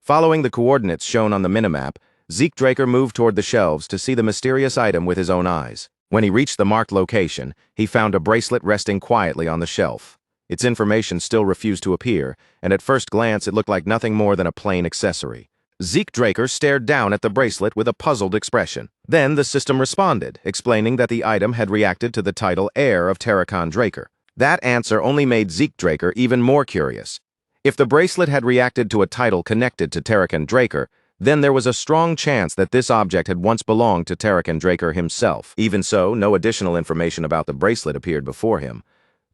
Speaker 1: Following the coordinates shown on the minimap, Draker moved toward the shelves to see the mysterious item with his own eyes. When he reached the marked location, he found a bracelet resting quietly on the shelf. Its information still refused to appear, and at first glance it looked like nothing more than a plain accessory. Draker stared down at the bracelet with a puzzled expression. Then the system responded, explaining that the item had reacted to the title heir of Draker. That answer only made Draker even more curious. If the bracelet had reacted to a title connected to Draker, then there was a strong chance that this object had once belonged to Draker himself. Even so, no additional information about the bracelet appeared before him.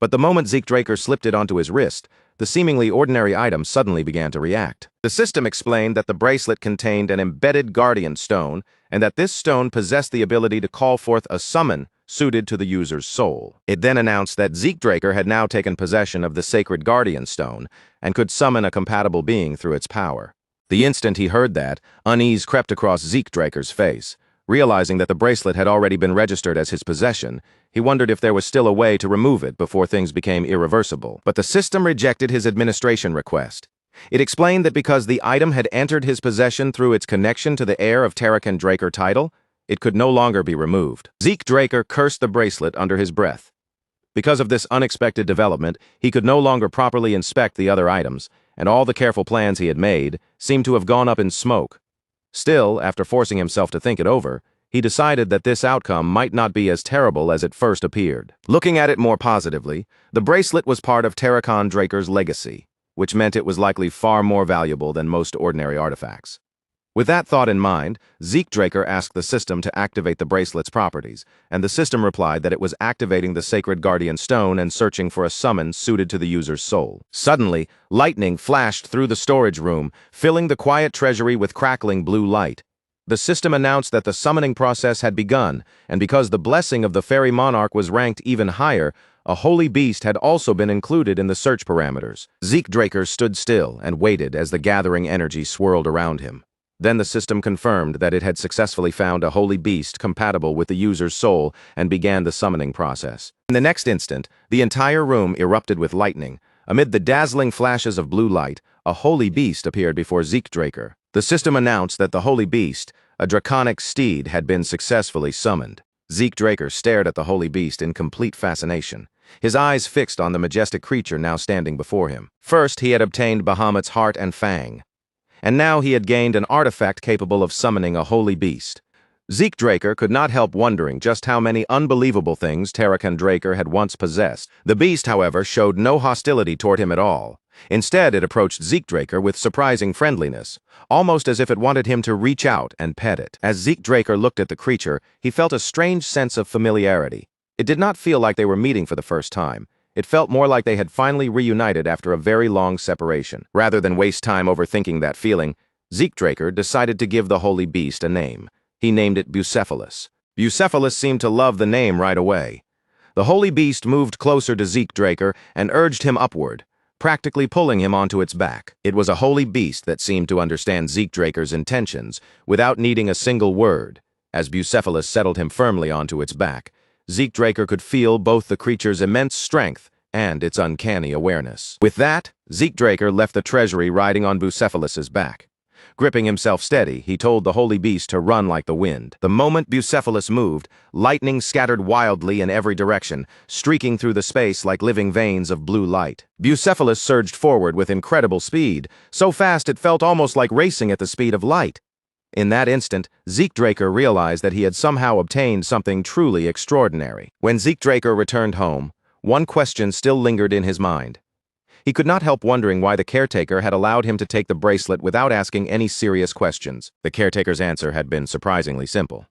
Speaker 1: But the moment Draker slipped it onto his wrist, the seemingly ordinary item suddenly began to react. The system explained that the bracelet contained an embedded guardian stone, and that this stone possessed the ability to call forth a summon suited to the user's soul. It then announced that Draker had now taken possession of the sacred guardian stone, and could summon a compatible being through its power. The instant he heard that, unease crept across Draker's face. Realizing that the bracelet had already been registered as his possession, he wondered if there was still a way to remove it before things became irreversible. But the system rejected his administration request. It explained that because the item had entered his possession through its connection to the heir of Draker title, it could no longer be removed. Draker cursed the bracelet under his breath. Because of this unexpected development, he could no longer properly inspect the other items, and all the careful plans he had made seemed to have gone up in smoke. Still, after forcing himself to think it over, he decided that this outcome might not be as terrible as it first appeared. Looking at it more positively, the bracelet was part of Draker's legacy, which meant it was likely far more valuable than most ordinary artifacts. With that thought in mind, Draker asked the system to activate the bracelet's properties, and the system replied that it was activating the sacred guardian stone and searching for a summon suited to the user's soul. Suddenly, lightning flashed through the storage room, filling the quiet treasury with crackling blue light. The system announced that the summoning process had begun, and because the blessing of the fairy monarch was ranked even higher, a holy beast had also been included in the search parameters. Draker stood still and waited as the gathering energy swirled around him. Then the system confirmed that it had successfully found a holy beast compatible with the user's soul and began the summoning process. In the next instant, the entire room erupted with lightning. Amid the dazzling flashes of blue light, a holy beast appeared before Draker. The system announced that the holy beast, a draconic steed, had been successfully summoned. Draker stared at the holy beast in complete fascination, his eyes fixed on the majestic creature now standing before him. First, he had obtained Bahamut's heart and fang, and now he had gained an artifact capable of summoning a holy beast. Draker could not help wondering just how many unbelievable things Draker had once possessed. The beast, however, showed no hostility toward him at all. Instead, it approached Draker with surprising friendliness, almost as if it wanted him to reach out and pet it. As Draker looked at the creature, he felt a strange sense of familiarity. It did not feel like they were meeting for the first time. It felt more like they had finally reunited after a very long separation. Rather than waste time overthinking that feeling, Draker decided to give the holy beast a name. He named it Bucephalus. Bucephalus seemed to love the name right away. The holy beast moved closer to Draker and urged him upward, practically pulling him onto its back. It was a holy beast that seemed to understand Draker's intentions without needing a single word. As Bucephalus settled him firmly onto its back, Draker could feel both the creature's immense strength and its uncanny awareness. With that, Draker left the treasury riding on Bucephalus's back. Gripping himself steady, he told the holy beast to run like the wind. The moment Bucephalus moved, lightning scattered wildly in every direction, streaking through the space like living veins of blue light. Bucephalus surged forward with incredible speed, so fast it felt almost like racing at the speed of light. In that instant, Draker realized that he had somehow obtained something truly extraordinary. When Draker returned home, one question still lingered in his mind. He could not help wondering why the caretaker had allowed him to take the bracelet without asking any serious questions. The caretaker's answer had been surprisingly simple.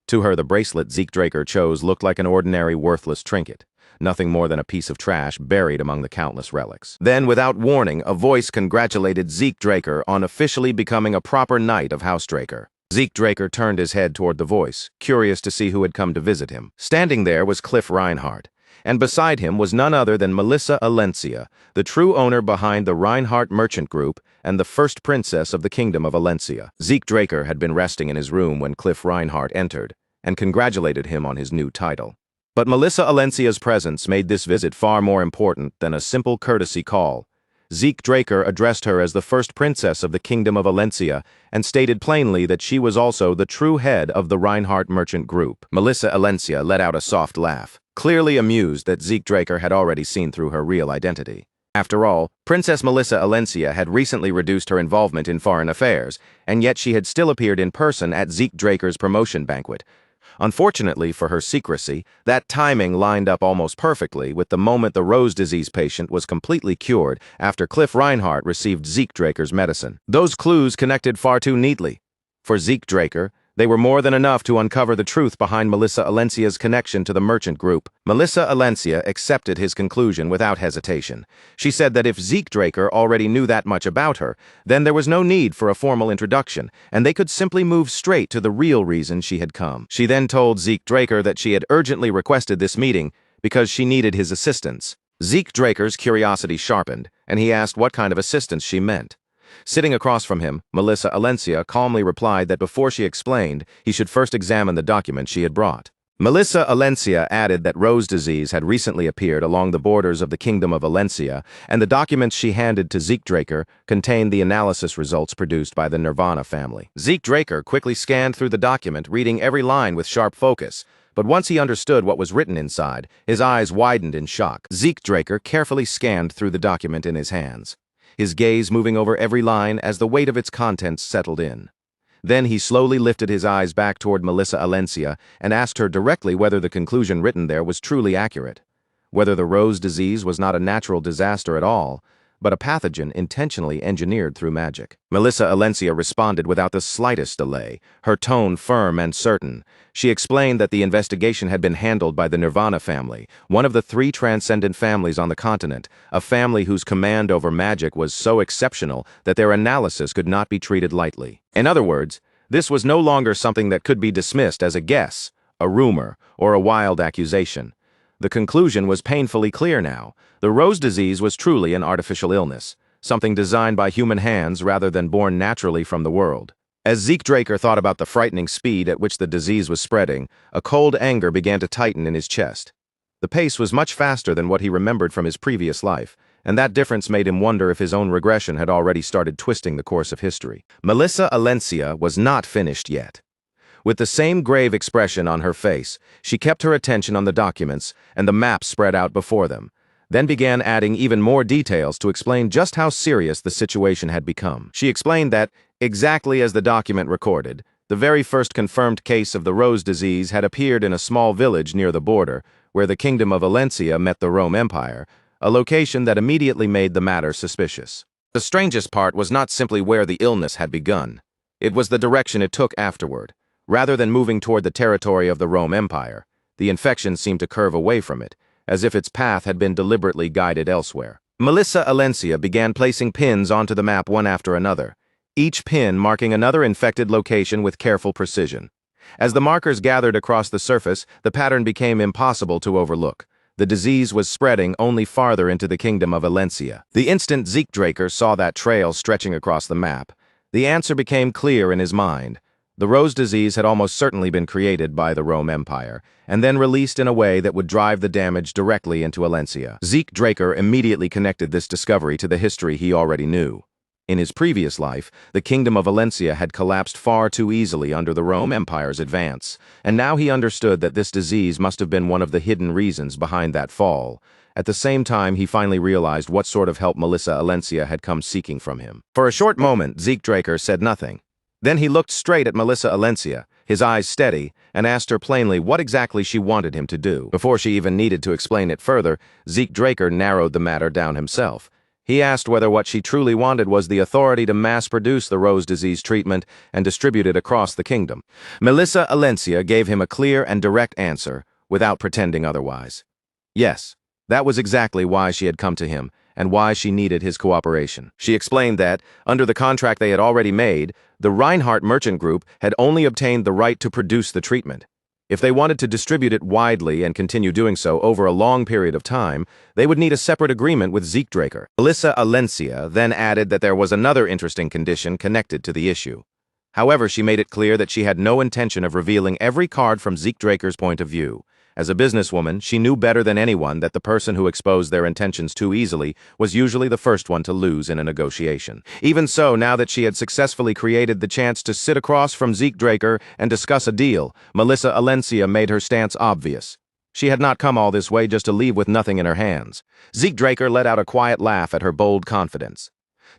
Speaker 1: To her, the bracelet Draker chose looked like an ordinary, worthless trinket. nothing more than a piece of trash buried among the countless relics. Then, without warning, a voice congratulated Zeke Draker on officially becoming a proper knight of House Draker. Zeke Draker turned his head toward the voice, curious to see who had come to visit him. Standing there was Cliff Reinhardt, and beside him was none other than Melissa Alencia, the true owner behind the Reinhardt Merchant Group and the first princess of the Kingdom of Alencia. Zeke Draker had been resting in his room when Cliff Reinhardt entered, and congratulated him on his new title. But Melissa Alencia's presence made this visit far more important than a simple courtesy call. Zeke Draker addressed her as the first princess of the Kingdom of Alencia and stated plainly that she was also the true head of the Reinhardt Merchant Group. Melissa Alencia let out a soft laugh, clearly amused that Zeke Draker had already seen through her real identity. After all, Princess Melissa Alencia had recently reduced her involvement in foreign affairs, and yet she had still appeared in person at Zeke Draker's promotion banquet. Unfortunately for her secrecy, that timing lined up almost perfectly with the moment the Rose disease patient was completely cured after Cliff Reinhardt received Zeke Draker's medicine. Those clues connected far too neatly. For Zeke Draker, they were more than enough to uncover the truth behind Melissa Alencia's connection to the merchant group. Melissa Alencia accepted his conclusion without hesitation. She said that if Zeke Draker already knew that much about her, then there was no need for a formal introduction, and they could simply move straight to the real reason she had come. She then told Zeke Draker that she had urgently requested this meeting because she needed his assistance. Zeke Draker's curiosity sharpened, and he asked what kind of assistance she meant. Sitting across from him, Melissa Alencia calmly replied that before she explained, he should first examine the document she had brought. Melissa Alencia added that Rose disease had recently appeared along the borders of the Kingdom of Alencia, and the documents she handed to Zeke Draker contained the analysis results produced by the Nirvana family. Zeke Draker quickly scanned through the document, reading every line with sharp focus. But once he understood what was written inside, his eyes widened in shock. Zeke Draker carefully scanned through the document in his hands, his gaze moving over every line as the weight of its contents settled in. Then he slowly lifted his eyes back toward Melissa Alencia and asked her directly whether the conclusion written there was truly accurate, whether the Rose disease was not a natural disaster at all, but a pathogen intentionally engineered through magic. Melissa Alencia responded without the slightest delay, her tone firm and certain. She explained that the investigation had been handled by the Nirvana family, one of the 3 transcendent families on the continent, a family whose command over magic was so exceptional that their analysis could not be treated lightly. In other words, this was no longer something that could be dismissed as a guess, a rumor, or a wild accusation. The conclusion was painfully clear now. The Rose disease was truly an artificial illness, something designed by human hands rather than born naturally from the world. As Zeke Draker thought about the frightening speed at which the disease was spreading, a cold anger began to tighten in his chest. The pace was much faster than what he remembered from his previous life, and that difference made him wonder if his own regression had already started twisting the course of history. Melissa Alencia was not finished yet. With the same grave expression on her face, she kept her attention on the documents and the maps spread out before them, then began adding even more details to explain just how serious the situation had become. She explained that, exactly as the document recorded, the very first confirmed case of the Rose disease had appeared in a small village near the border, where the Kingdom of Alencia met the Rome Empire, a location that immediately made the matter suspicious. The strangest part was not simply where the illness had begun. It was the direction it took afterward. Rather than moving toward the territory of the Rome Empire, the infection seemed to curve away from it, as if its path had been deliberately guided elsewhere. Melissa Alencia began placing pins onto the map one after another, each pin marking another infected location with careful precision. As the markers gathered across the surface, the pattern became impossible to overlook. The disease was spreading only farther into the Kingdom of Alencia. The instant Zeke Draker saw that trail stretching across the map, the answer became clear in his mind. The Rose disease had almost certainly been created by the Rome Empire, and then released in a way that would drive the damage directly into Alencia. Zeke Draker immediately connected this discovery to the history he already knew. In his previous life, the Kingdom of Alencia had collapsed far too easily under the Rome Empire's advance, and now he understood that this disease must have been one of the hidden reasons behind that fall. At the same time, he finally realized what sort of help Melissa Alencia had come seeking from him. For a short moment, Zeke Draker said nothing. Then he looked straight at Melissa Alencia, his eyes steady, and asked her plainly what exactly she wanted him to do. Before she even needed to explain it further, Zeke Draker narrowed the matter down himself. He asked whether what she truly wanted was the authority to mass-produce the Rose disease treatment and distribute it across the kingdom. Melissa Alencia gave him a clear and direct answer, without pretending otherwise. Yes, that was exactly why she had come to him, and why she needed his cooperation. She explained that, under the contract they had already made, the Reinhardt Merchant Group had only obtained the right to produce the treatment. If they wanted to distribute it widely and continue doing so over a long period of time, they would need a separate agreement with Zeke Draker. Melissa Alencia then added that there was another interesting condition connected to the issue. However, she made it clear that she had no intention of revealing every card from Zeke Draker's point of view. As a businesswoman, she knew better than anyone that the person who exposed their intentions too easily was usually the first one to lose in a negotiation. Even so, now that she had successfully created the chance to sit across from Zeke Draker and discuss a deal, Melissa Alencia made her stance obvious. She had not come all this way just to leave with nothing in her hands. Zeke Draker let out a quiet laugh at her bold confidence.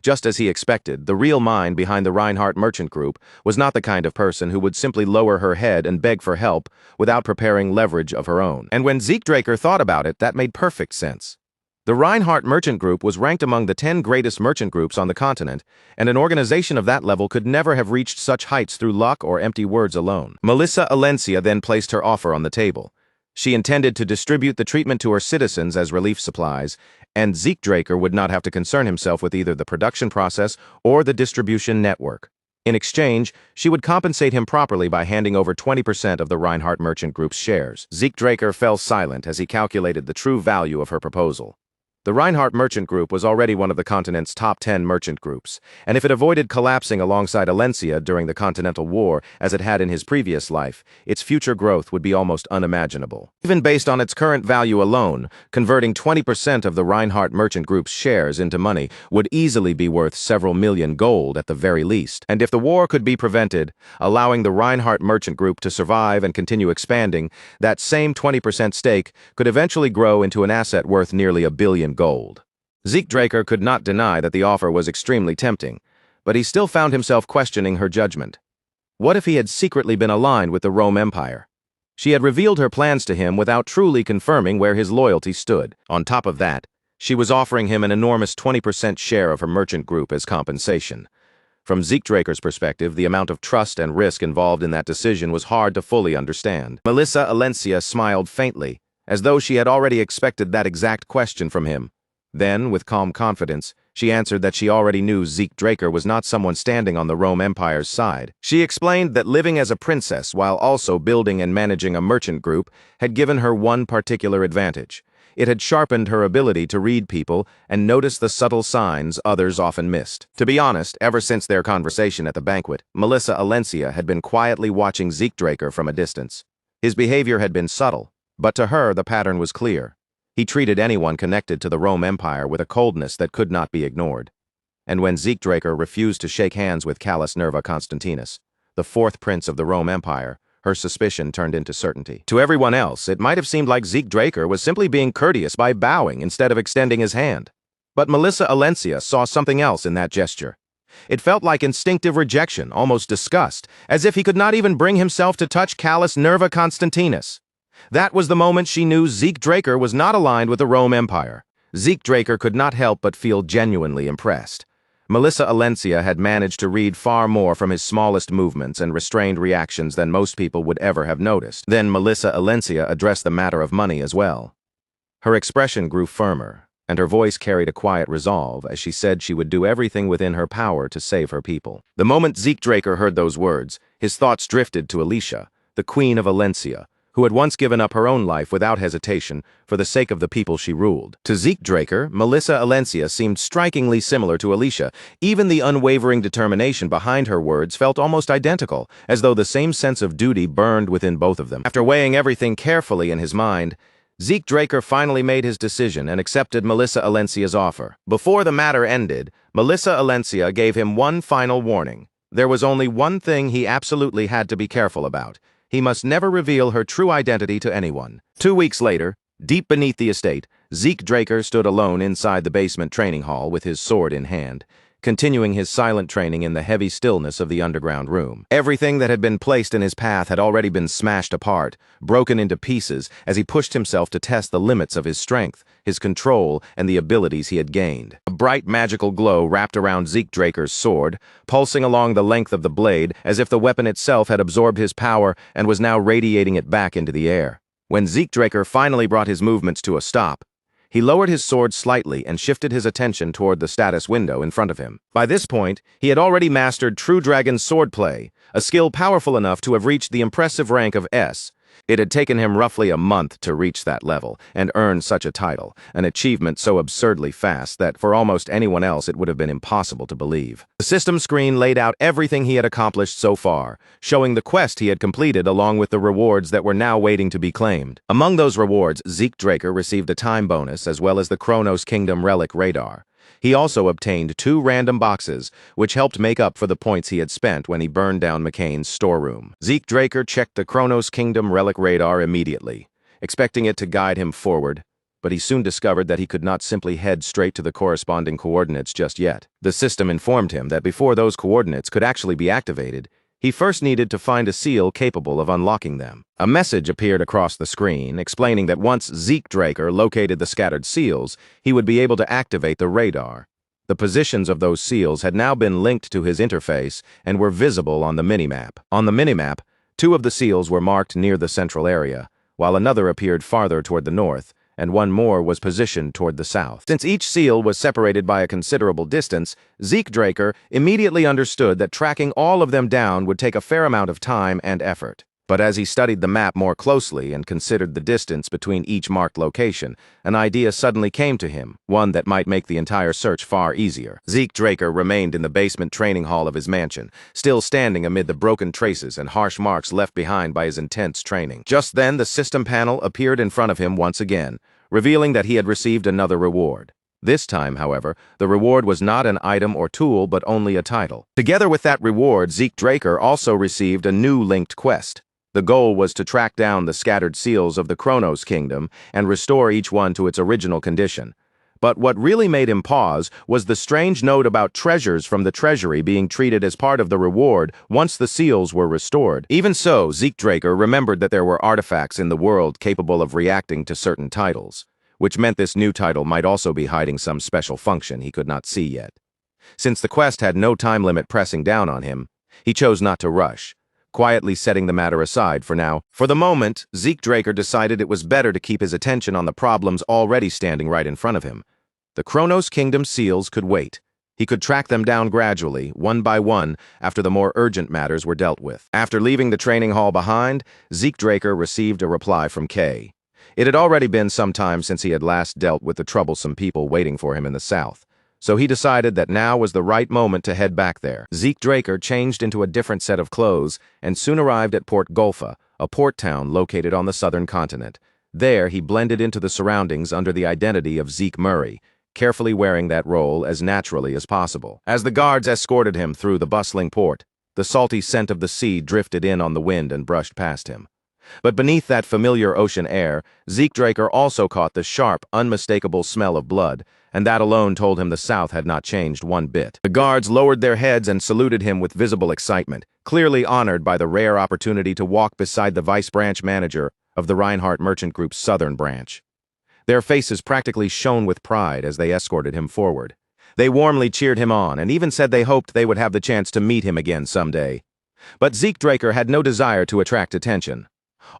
Speaker 1: Just as he expected, the real mind behind the Reinhardt Merchant Group was not the kind of person who would simply lower her head and beg for help without preparing leverage of her own. And when Zeke Draker thought about it, that made perfect sense. The Reinhardt Merchant Group was ranked among the 10 greatest merchant groups on the continent, and an organization of that level could never have reached such heights through luck or empty words alone. Melissa Alencia then placed her offer on the table. She intended to distribute the treatment to her citizens as relief supplies, and Zeke Draker would not have to concern himself with either the production process or the distribution network. In exchange, she would compensate him properly by handing over 20% of the Reinhardt Merchant Group's shares. Zeke Draker fell silent as he calculated the true value of her proposal. The Reinhardt Merchant Group was already one of the continent's top 10 merchant groups, and if it avoided collapsing alongside Alencia during the Continental War, as it had in his previous life, its future growth would be almost unimaginable. Even based on its current value alone, converting 20% of the Reinhardt Merchant Group's shares into money would easily be worth several million gold at the very least. And if the war could be prevented, allowing the Reinhardt Merchant Group to survive and continue expanding, that same 20% stake could eventually grow into an asset worth nearly $1 billion gold. Zeke Draker could not deny that the offer was extremely tempting, but he still found himself questioning her judgment. What if he had secretly been aligned with the Rome Empire? She had revealed her plans to him without truly confirming where his loyalty stood. On top of that, she was offering him an enormous 20% share of her merchant group as compensation. From Zeke Draker's perspective, the amount of trust and risk involved in that decision was hard to fully understand. Melissa Alencia smiled faintly, as though she had already expected that exact question from him. Then, with calm confidence, she answered that she already knew Zeke Draker was not someone standing on the Rome Empire's side. She explained that living as a princess while also building and managing a merchant group had given her one particular advantage. It had sharpened her ability to read people and notice the subtle signs others often missed. To be honest, ever since their conversation at the banquet, Melissa Alencia had been quietly watching Zeke Draker from a distance. His behavior had been subtle, but to her the pattern was clear. He treated anyone connected to the Rome Empire with a coldness that could not be ignored. And when Zeke Draker refused to shake hands with Callus Nerva Constantinus, the fourth prince of the Rome Empire, her suspicion turned into certainty. To everyone else, it might have seemed like Zeke Draker was simply being courteous by bowing instead of extending his hand. But Melissa Alencia saw something else in that gesture. It felt like instinctive rejection, almost disgust, as if he could not even bring himself to touch Callus Nerva Constantinus. That was the moment she knew Zeke Draker was not aligned with the Rome Empire. Zeke Draker could not help but feel genuinely impressed. Melissa Alencia had managed to read far more from his smallest movements and restrained reactions than most people would ever have noticed. Then Melissa Alencia addressed the matter of money as well. Her expression grew firmer, and her voice carried a quiet resolve as she said she would do everything within her power to save her people. The moment Zeke Draker heard those words, his thoughts drifted to Alicia, the Queen of Alencia, who had once given up her own life without hesitation for the sake of the people she ruled. To Zeke Draker, Melissa Alencia seemed strikingly similar to Alicia. Even the unwavering determination behind her words felt almost identical, as though the same sense of duty burned within both of them. After weighing everything carefully in his mind, Zeke Draker finally made his decision and accepted Melissa Alencia's offer. Before the matter ended, Melissa Alencia gave him one final warning. There was only one thing he absolutely had to be careful about. He must never reveal her true identity to anyone. 2 weeks later, deep beneath the estate, Zeke Draker stood alone inside the basement training hall with his sword in hand, continuing his silent training in the heavy stillness of the underground room. Everything that had been placed in his path had already been smashed apart, broken into pieces as he pushed himself to test the limits of his strength, his control, and the abilities he had gained. A bright magical glow wrapped around Zeke Draker's sword, pulsing along the length of the blade as if the weapon itself had absorbed his power and was now radiating it back into the air. When Zeke Draker finally brought his movements to a stop, he lowered his sword slightly and shifted his attention toward the status window in front of him. By this point, he had already mastered True Dragon's swordplay, a skill powerful enough to have reached the impressive rank of S. It had taken him roughly a month to reach that level and earn such a title, an achievement so absurdly fast that for almost anyone else it would have been impossible to believe. The system screen laid out everything he had accomplished so far, showing the quest he had completed along with the rewards that were now waiting to be claimed. Among those rewards, Zeke Draker received a time bonus as well as the Chronos Kingdom Relic Radar. He also obtained 2 random boxes, which helped make up for the points he had spent when he burned down McCain's storeroom. Zeke Draker checked the Chronos Kingdom Relic Radar immediately, expecting it to guide him forward, but he soon discovered that he could not simply head straight to the corresponding coordinates just yet. The system informed him that before those coordinates could actually be activated, he first needed to find a seal capable of unlocking them. A message appeared across the screen explaining that once Zeke Draker located the scattered seals, he would be able to activate the radar. The positions of those seals had now been linked to his interface and were visible on the minimap. On the minimap, 2 of the seals were marked near the central area, while another appeared farther toward the north, and 1 more was positioned toward the south. Since each seal was separated by a considerable distance, Zeke Draker immediately understood that tracking all of them down would take a fair amount of time and effort. But as he studied the map more closely and considered the distance between each marked location, an idea suddenly came to him, one that might make the entire search far easier. Zeke Draker remained in the basement training hall of his mansion, still standing amid the broken traces and harsh marks left behind by his intense training. Just then, the system panel appeared in front of him once again, revealing that he had received another reward. This time, however, the reward was not an item or tool, but only a title. Together with that reward, Zeke Draker also received a new linked quest. The goal was to track down the scattered seals of the Chronos Kingdom and restore each one to its original condition. But what really made him pause was the strange note about treasures from the treasury being treated as part of the reward once the seals were restored. Even so, Zeke Draker remembered that there were artifacts in the world capable of reacting to certain titles, which meant this new title might also be hiding some special function he could not see yet. Since the quest had no time limit pressing down on him, he chose not to rush, quietly setting the matter aside for now. For the moment, Zeke Draker decided it was better to keep his attention on the problems already standing right in front of him. The Chronos Kingdom seals could wait. He could track them down gradually, one by one, after the more urgent matters were dealt with. After leaving the training hall behind, Zeke Draker received a reply from Kay. It had already been some time since he had last dealt with the troublesome people waiting for him in the south, so he decided that now was the right moment to head back there. Zeke Draker changed into a different set of clothes and soon arrived at Port Golfa, a port town located on the southern continent. There, he blended into the surroundings under the identity of Zeke Murray, carefully wearing that role as naturally as possible. As the guards escorted him through the bustling port, the salty scent of the sea drifted in on the wind and brushed past him. But beneath that familiar ocean air, Zeke Draker also caught the sharp, unmistakable smell of blood, and that alone told him the South had not changed one bit. The guards lowered their heads and saluted him with visible excitement, clearly honored by the rare opportunity to walk beside the vice branch manager of the Reinhardt Merchant Group's southern branch. Their faces practically shone with pride as they escorted him forward. They warmly cheered him on and even said they hoped they would have the chance to meet him again someday. But Zeke Draker had no desire to attract attention.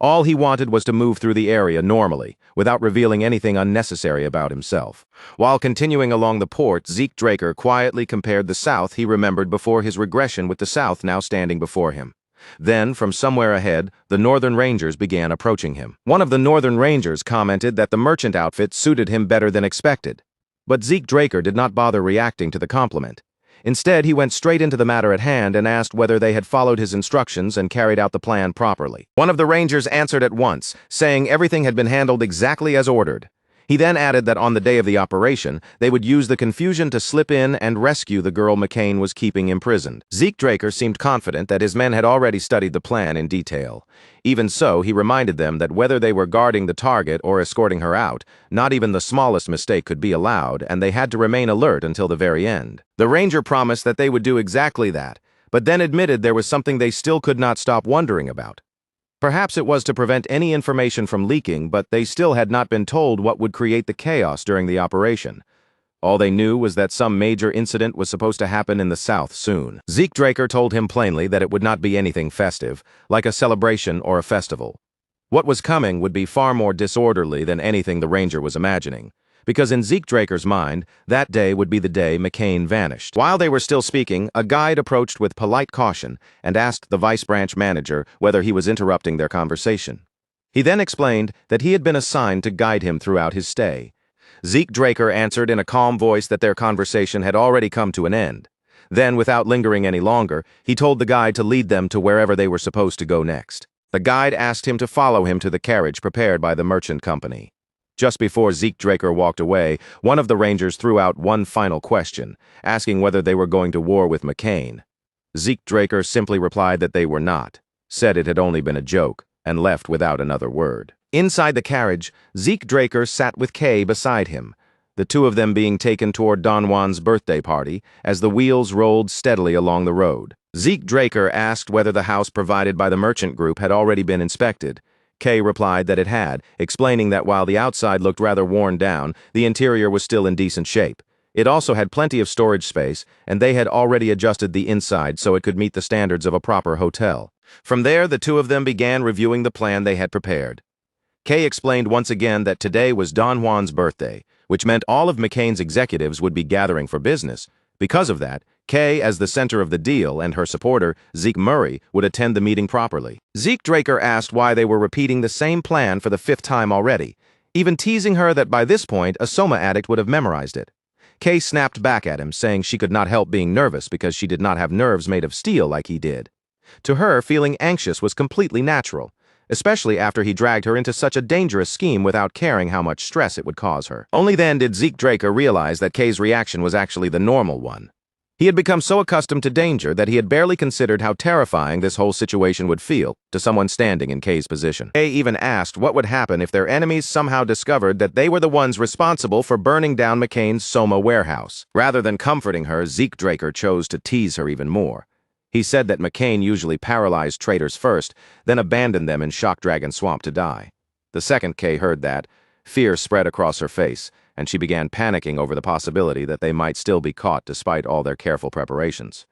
Speaker 1: All he wanted was to move through the area normally, without revealing anything unnecessary about himself. While continuing along the port, Zeke Draker quietly compared the South he remembered before his regression with the South now standing before him. Then, from somewhere ahead, the Northern Rangers began approaching him. One of the Northern Rangers commented that the merchant outfit suited him better than expected. But Zeke Draker did not bother reacting to the compliment. Instead, he went straight into the matter at hand and asked whether they had followed his instructions and carried out the plan properly. One of the Rangers answered at once, saying everything had been handled exactly as ordered. He then added that on the day of the operation, they would use the confusion to slip in and rescue the girl McCain was keeping imprisoned. Zeke Draker seemed confident that his men had already studied the plan in detail. Even so, he reminded them that whether they were guarding the target or escorting her out, not even the smallest mistake could be allowed, and they had to remain alert until the very end. The Ranger promised that they would do exactly that, but then admitted there was something they still could not stop wondering about. Perhaps it was to prevent any information from leaking, but they still had not been told what would create the chaos during the operation. All they knew was that some major incident was supposed to happen in the South soon. Zeke Draker told him plainly that it would not be anything festive, like a celebration or a festival. What was coming would be far more disorderly than anything the ranger was imagining, because in Zeke Draker's mind, that day would be the day McCain vanished. While they were still speaking, a guide approached with polite caution and asked the vice branch manager whether he was interrupting their conversation. He then explained that he had been assigned to guide him throughout his stay. Zeke Draker answered in a calm voice that their conversation had already come to an end. Then, without lingering any longer, he told the guide to lead them to wherever they were supposed to go next. The guide asked him to follow him to the carriage prepared by the merchant company. Just before Zeke Draker walked away, one of the rangers threw out one final question, asking whether they were going to war with McCain. Zeke Draker simply replied that they were not, said it had only been a joke, and left without another word. Inside the carriage, Zeke Draker sat with Kay beside him, the two of them being taken toward Don Juan's birthday party as the wheels rolled steadily along the road. Zeke Draker asked whether the house provided by the merchant group had already been inspected. Kay replied that it had, explaining that while the outside looked rather worn down, the interior was still in decent shape. It also had plenty of storage space, and they had already adjusted the inside so it could meet the standards of a proper hotel. From there, the two of them began reviewing the plan they had prepared. Kay explained once again that today was Don Juan's birthday, which meant all of McCain's executives would be gathering for business. Because of that, Kay, as the center of the deal, and her supporter, Zeke Murray, would attend the meeting properly. Zeke Draker asked why they were repeating the same plan for the 5th time already, even teasing her that by this point a Soma addict would have memorized it. Kay snapped back at him, saying she could not help being nervous because she did not have nerves made of steel like he did. To her, feeling anxious was completely natural, especially after he dragged her into such a dangerous scheme without caring how much stress it would cause her. Only then did Zeke Draker realize that Kay's reaction was actually the normal one. He had become so accustomed to danger that he had barely considered how terrifying this whole situation would feel to someone standing in Kay's position. Kay even asked what would happen if their enemies somehow discovered that they were the ones responsible for burning down McCain's Soma warehouse. Rather than comforting her, Zeke Draker chose to tease her even more. He said that McCain usually paralyzed traitors first, then abandoned them in Shock Dragon Swamp to die. The second Kay heard that, fear spread across her face, and she began panicking over the possibility that they might still be caught despite all their careful preparations.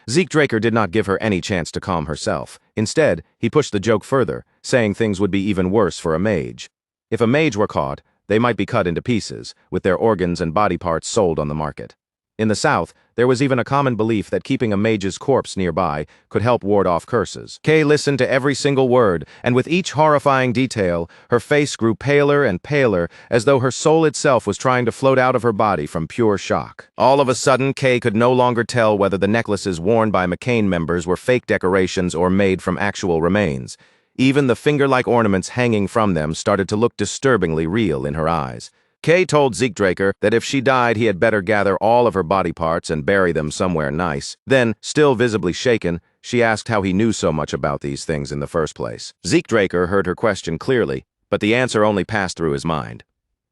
Speaker 1: Zeke Draker did not give her any chance to calm herself. Instead, he pushed the joke further, saying things would be even worse for a mage. If a mage were caught, they might be cut into pieces, with their organs and body parts sold on the market. In the South, there was even a common belief that keeping a mage's corpse nearby could help ward off curses. Kay listened to every single word, and with each horrifying detail, her face grew paler and paler, as though her soul itself was trying to float out of her body from pure shock. All of a sudden, Kay could no longer tell whether the necklaces worn by McCain members were fake decorations or made from actual remains. Even the finger-like ornaments hanging from them started to look disturbingly real in her eyes. Kay told Zeke Draker that if she died, he had better gather all of her body parts and bury them somewhere nice. Then, still visibly shaken, she asked how he knew so much about these things in the first place. Zeke Draker heard her question clearly, but the answer only passed through his mind.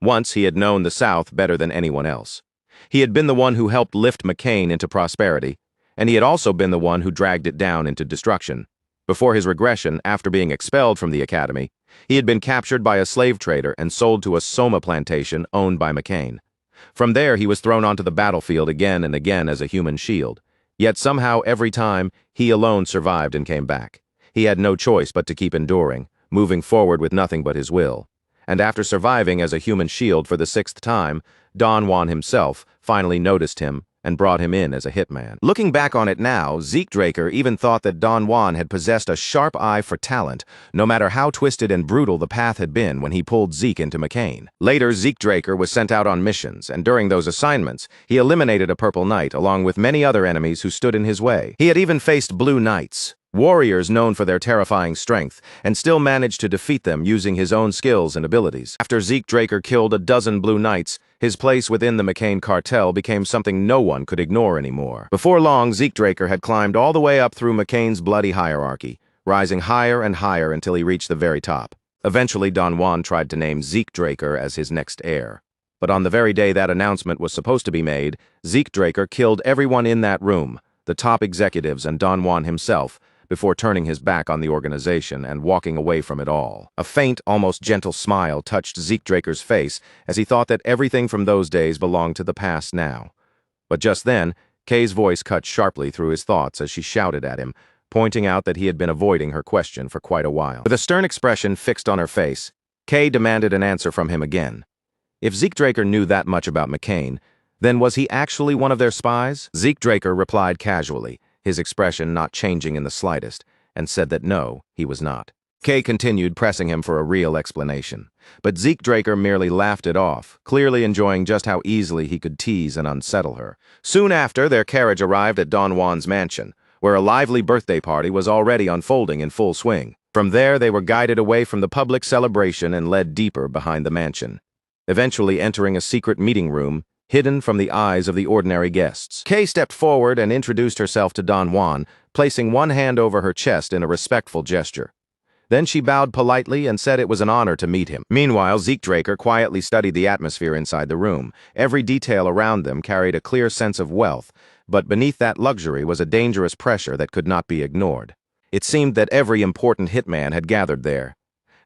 Speaker 1: Once he had known the South better than anyone else. He had been the one who helped lift McCain into prosperity, and he had also been the one who dragged it down into destruction. Before his regression, after being expelled from the academy, he had been captured by a slave trader and sold to a Soma plantation owned by McCain. From there, he was thrown onto the battlefield again and again as a human shield. Yet somehow, every time, he alone survived and came back. He had no choice but to keep enduring, moving forward with nothing but his will. And after surviving as a human shield for the 6th time, Don Juan himself finally noticed him and brought him in as a hitman. Looking back on it now, Zeke Draker even thought that Don Juan had possessed a sharp eye for talent, no matter how twisted and brutal the path had been when he pulled Zeke into McCain. Later, Zeke Draker was sent out on missions, and during those assignments, he eliminated a Purple Knight along with many other enemies who stood in his way. He had even faced Blue Knights, warriors known for their terrifying strength, and still managed to defeat them using his own skills and abilities. After Zeke Draker killed a dozen Blue Knights, his place within the McCain cartel became something no one could ignore anymore. Before long, Zeke Draker had climbed all the way up through McCain's bloody hierarchy, rising higher and higher until he reached the very top. Eventually, Don Juan tried to name Zeke Draker as his next heir. But on the very day that announcement was supposed to be made, Zeke Draker killed everyone in that room, the top executives and Don Juan himself, before turning his back on the organization and walking away from it all. A faint, almost gentle smile touched Zeke Draker's face as he thought that everything from those days belonged to the past now. But just then, Kay's voice cut sharply through his thoughts as she shouted at him, pointing out that he had been avoiding her question for quite a while. With a stern expression fixed on her face, Kay demanded an answer from him again. If Zeke Draker knew that much about McCain, then was he actually one of their spies? Zeke Draker replied casually, his expression not changing in the slightest, and said that no, he was not. Kay continued pressing him for a real explanation, but Zeke Draker merely laughed it off, clearly enjoying just how easily he could tease and unsettle her. Soon after, their carriage arrived at Don Juan's mansion, where a lively birthday party was already unfolding in full swing. From there, they were guided away from the public celebration and led deeper behind the mansion, eventually entering a secret meeting room hidden from the eyes of the ordinary guests. Kay stepped forward and introduced herself to Don Juan, placing one hand over her chest in a respectful gesture. Then she bowed politely and said it was an honor to meet him. Meanwhile, Zeke Draker quietly studied the atmosphere inside the room. Every detail around them carried a clear sense of wealth, but beneath that luxury was a dangerous pressure that could not be ignored. It seemed that every important hitman had gathered there,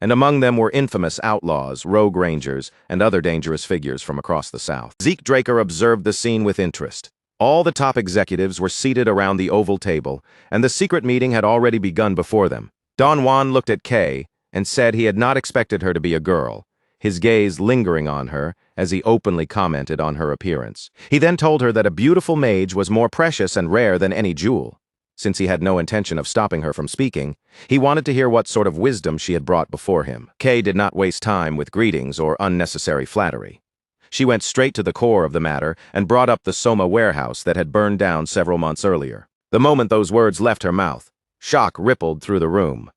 Speaker 1: and among them were infamous outlaws, rogue rangers, and other dangerous figures from across the South. Zeke Draker observed the scene with interest. All the top executives were seated around the oval table, and the secret meeting had already begun before them. Don Juan looked at Kay and said he had not expected her to be a girl, his gaze lingering on her as he openly commented on her appearance. He then told her that a beautiful mage was more precious and rare than any jewel. Since he had no intention of stopping her from speaking, he wanted to hear what sort of wisdom she had brought before him. Kay did not waste time with greetings or unnecessary flattery. She went straight to the core of the matter and brought up the Soma warehouse that had burned down several months earlier. The moment those words left her mouth, shock rippled through the room.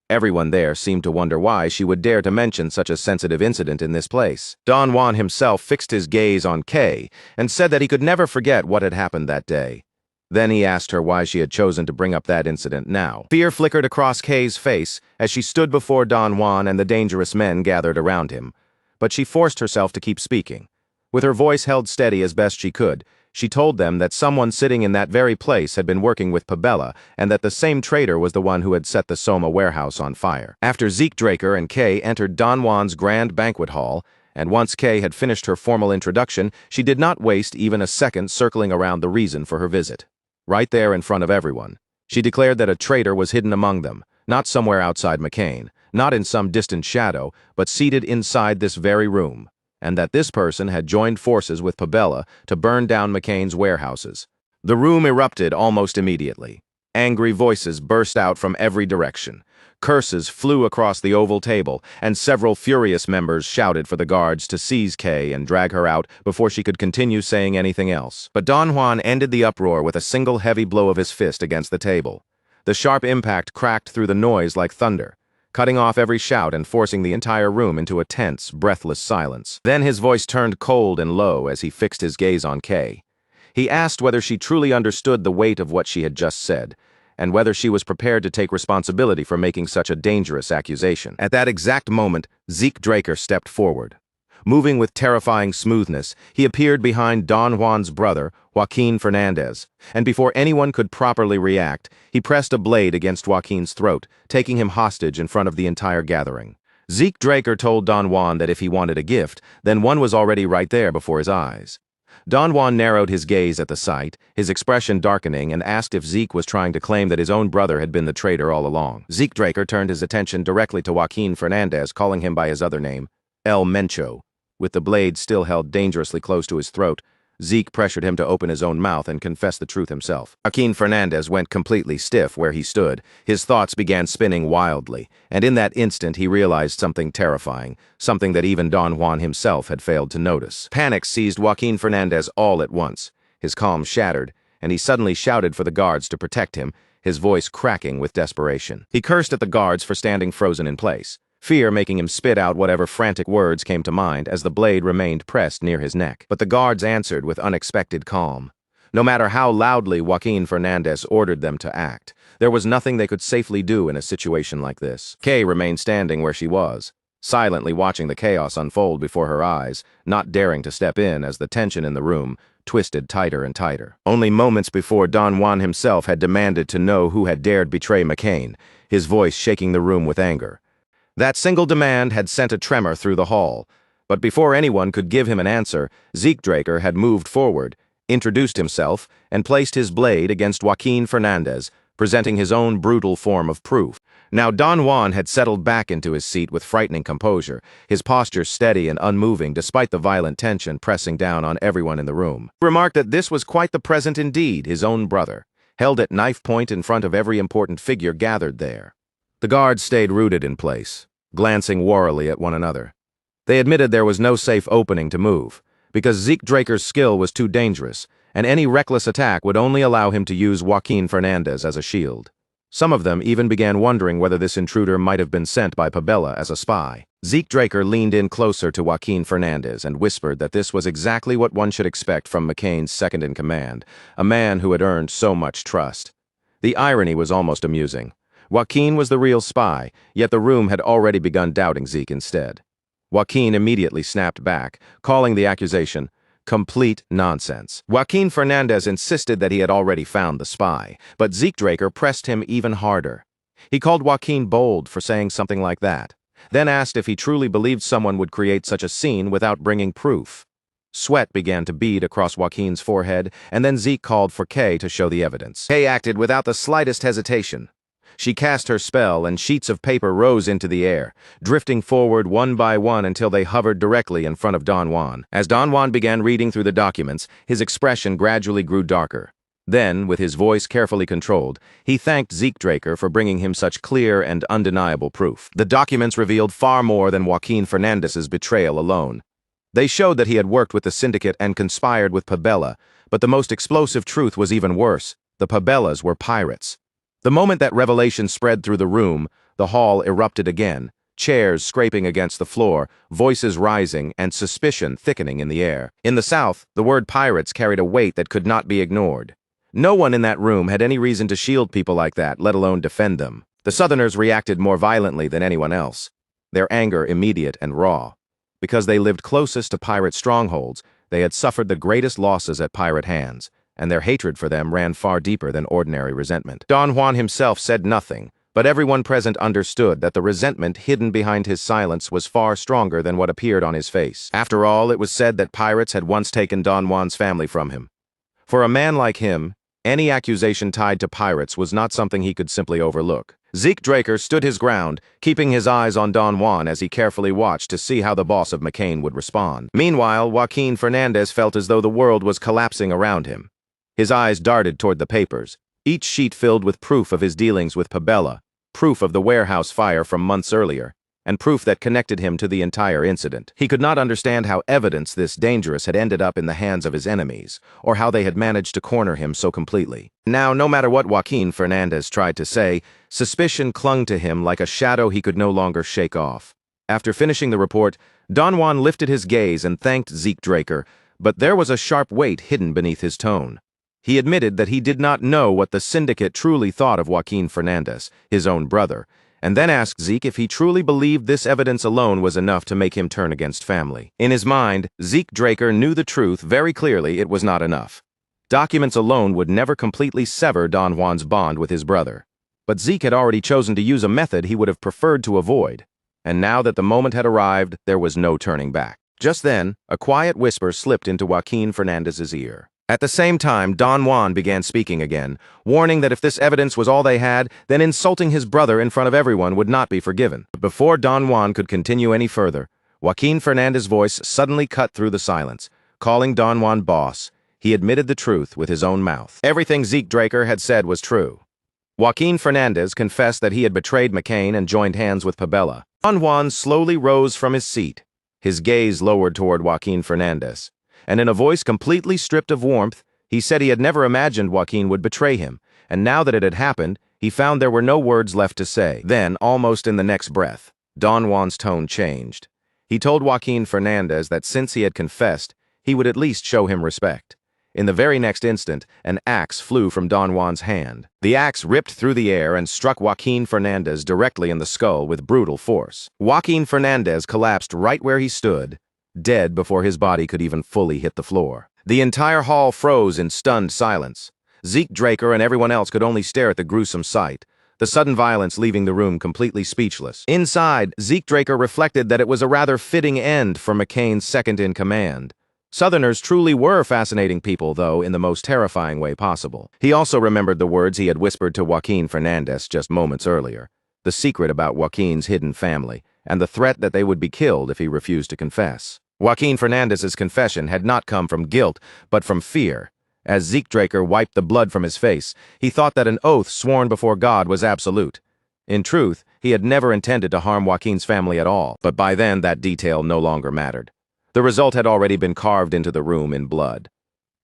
Speaker 1: Everyone there seemed to wonder why she would dare to mention such a sensitive incident in this place. Don Juan himself fixed his gaze on Kay and said that he could never forget what had happened that day. Then he asked her why she had chosen to bring up that incident now. Fear flickered across Kay's face as she stood before Don Juan and the dangerous men gathered around him, but she forced herself to keep speaking. With her voice held steady as best she could, she told them that someone sitting in that very place had been working with Pabella and that the same traitor was the one who had set the Soma warehouse on fire. After Zeke Draker and Kay entered Don Juan's grand banquet hall, and once Kay had finished her formal introduction, she did not waste even a second circling around the reason for her visit. Right there in front of everyone, she declared that a traitor was hidden among them, not somewhere outside McCain, not in some distant shadow, but seated inside this very room, and that this person had joined forces with Pabella to burn down McCain's warehouses. The room erupted almost immediately. Angry voices burst out from every direction. Curses flew across the oval table, and several furious members shouted for the guards to seize Kay and drag her out before she could continue saying anything else. But Don Juan ended the uproar with a single heavy blow of his fist against the table. The sharp impact cracked through the noise like thunder, cutting off every shout and forcing the entire room into a tense, breathless silence. Then his voice turned cold and low as he fixed his gaze on Kay. He asked whether she truly understood the weight of what she had just said, and whether she was prepared to take responsibility for making such a dangerous accusation. At that exact moment, Zeke Draker stepped forward. Moving with terrifying smoothness, he appeared behind Don Juan's brother, Joaquin Fernandez, and before anyone could properly react, he pressed a blade against Joaquin's throat, taking him hostage in front of the entire gathering. Zeke Draker told Don Juan that if he wanted a gift, then one was already right there before his eyes. Don Juan narrowed his gaze at the sight, his expression darkening, and asked if Zeke was trying to claim that his own brother had been the traitor all along. Zeke Draker turned his attention directly to Joaquin Fernandez, calling him by his other name, El Mencho. With the blade still held dangerously close to his throat, Zeke pressured him to open his own mouth and confess the truth himself. Joaquin Fernandez went completely stiff where he stood. His thoughts began spinning wildly, and in that instant he realized something terrifying, something that even Don Juan himself had failed to notice. Panic seized Joaquin Fernandez all at once. His calm shattered, and he suddenly shouted for the guards to protect him, his voice cracking with desperation. He cursed at the guards for standing frozen in place, fear making him spit out whatever frantic words came to mind as the blade remained pressed near his neck. But the guards answered with unexpected calm. No matter how loudly Joaquin Fernandez ordered them to act, there was nothing they could safely do in a situation like this. Kay remained standing where she was, silently watching the chaos unfold before her eyes, not daring to step in as the tension in the room twisted tighter and tighter. Only moments before, Don Juan himself had demanded to know who had dared betray McCain, his voice shaking the room with anger. That single demand had sent a tremor through the hall, but before anyone could give him an answer, Zeke Draker had moved forward, introduced himself, and placed his blade against Joaquin Fernandez, presenting his own brutal form of proof. Now Don Juan had settled back into his seat with frightening composure, his posture steady and unmoving despite the violent tension pressing down on everyone in the room. He remarked that this was quite the present indeed, his own brother, held at knife point in front of every important figure gathered there. The guards stayed rooted in place, glancing warily at one another. They admitted there was no safe opening to move, because Zeke Draker's skill was too dangerous, and any reckless attack would only allow him to use Joaquin Fernandez as a shield. Some of them even began wondering whether this intruder might have been sent by Pabella as a spy. Zeke Draker leaned in closer to Joaquin Fernandez and whispered that this was exactly what one should expect from McCain's second-in-command, a man who had earned so much trust. The irony was almost amusing. Joaquin was the real spy, yet the room had already begun doubting Zeke instead. Joaquin immediately snapped back, calling the accusation complete nonsense. Joaquin Fernandez insisted that he had already found the spy, but Zeke Draker pressed him even harder. He called Joaquin bold for saying something like that, then asked if he truly believed someone would create such a scene without bringing proof. Sweat began to bead across Joaquin's forehead, and then Zeke called for Kay to show the evidence. Kay acted without the slightest hesitation. She cast her spell, and sheets of paper rose into the air, drifting forward one by one until they hovered directly in front of Don Juan. As Don Juan began reading through the documents, his expression gradually grew darker. Then, with his voice carefully controlled, he thanked Zeke Draker for bringing him such clear and undeniable proof. The documents revealed far more than Joaquin Fernandez's betrayal alone. They showed that he had worked with the syndicate and conspired with Pabella, but the most explosive truth was even worse. The Pabellas were pirates. The moment that revelation spread through the room, the hall erupted again, chairs scraping against the floor, voices rising, and suspicion thickening in the air. In the South, the word pirates carried a weight that could not be ignored. No one in that room had any reason to shield people like that, let alone defend them. The Southerners reacted more violently than anyone else, their anger immediate and raw. Because they lived closest to pirate strongholds, they had suffered the greatest losses at pirate hands, and their hatred for them ran far deeper than ordinary resentment. Don Juan himself said nothing, but everyone present understood that the resentment hidden behind his silence was far stronger than what appeared on his face. After all, it was said that pirates had once taken Don Juan's family from him. For a man like him, any accusation tied to pirates was not something he could simply overlook. Zeke Draker stood his ground, keeping his eyes on Don Juan as he carefully watched to see how the boss of McCain would respond. Meanwhile, Joaquin Fernandez felt as though the world was collapsing around him. His eyes darted toward the papers, each sheet filled with proof of his dealings with Pabella, proof of the warehouse fire from months earlier, and proof that connected him to the entire incident. He could not understand how evidence this dangerous had ended up in the hands of his enemies, or how they had managed to corner him so completely. Now, no matter what Joaquin Fernandez tried to say, suspicion clung to him like a shadow he could no longer shake off. After finishing the report, Don Juan lifted his gaze and thanked Zeke Draker, but there was a sharp weight hidden beneath his tone. He admitted that he did not know what the syndicate truly thought of Joaquin Fernandez, his own brother, and then asked Zeke if he truly believed this evidence alone was enough to make him turn against family. In his mind, Zeke Draker knew the truth very clearly. It was not enough. Documents alone would never completely sever Don Juan's bond with his brother. But Zeke had already chosen to use a method he would have preferred to avoid, and now that the moment had arrived, there was no turning back. Just then, a quiet whisper slipped into Joaquin Fernandez's ear. At the same time, Don Juan began speaking again, warning that if this evidence was all they had, then insulting his brother in front of everyone would not be forgiven. But before Don Juan could continue any further, Joaquin Fernandez's voice suddenly cut through the silence. Calling Don Juan boss, he admitted the truth with his own mouth. Everything Zeke Draker had said was true. Joaquin Fernandez confessed that he had betrayed McCain and joined hands with Pabella. Don Juan slowly rose from his seat, his gaze lowered toward Joaquin Fernandez, and in a voice completely stripped of warmth, he said he had never imagined Joaquin would betray him, and now that it had happened, he found there were no words left to say. Then, almost in the next breath, Don Juan's tone changed. He told Joaquin Fernandez that since he had confessed, he would at least show him respect. In the very next instant, an axe flew from Don Juan's hand. The axe ripped through the air and struck Joaquin Fernandez directly in the skull with brutal force. Joaquin Fernandez collapsed right where he stood, dead before his body could even fully hit the floor. The entire hall froze in stunned silence. Zeke Draker and everyone else could only stare at the gruesome sight, the sudden violence leaving the room completely speechless. Inside, Zeke Draker reflected that it was a rather fitting end for McCain's second-in-command. Southerners truly were fascinating people, though, in the most terrifying way possible. He also remembered the words he had whispered to Joaquin Fernandez just moments earlier, the secret about Joaquin's hidden family, and the threat that they would be killed if he refused to confess. Joaquin Fernandez's confession had not come from guilt, but from fear. As Zeke Draker wiped the blood from his face, he thought that an oath sworn before God was absolute. In truth, he had never intended to harm Joaquin's family at all, but by then that detail no longer mattered. The result had already been carved into the room in blood.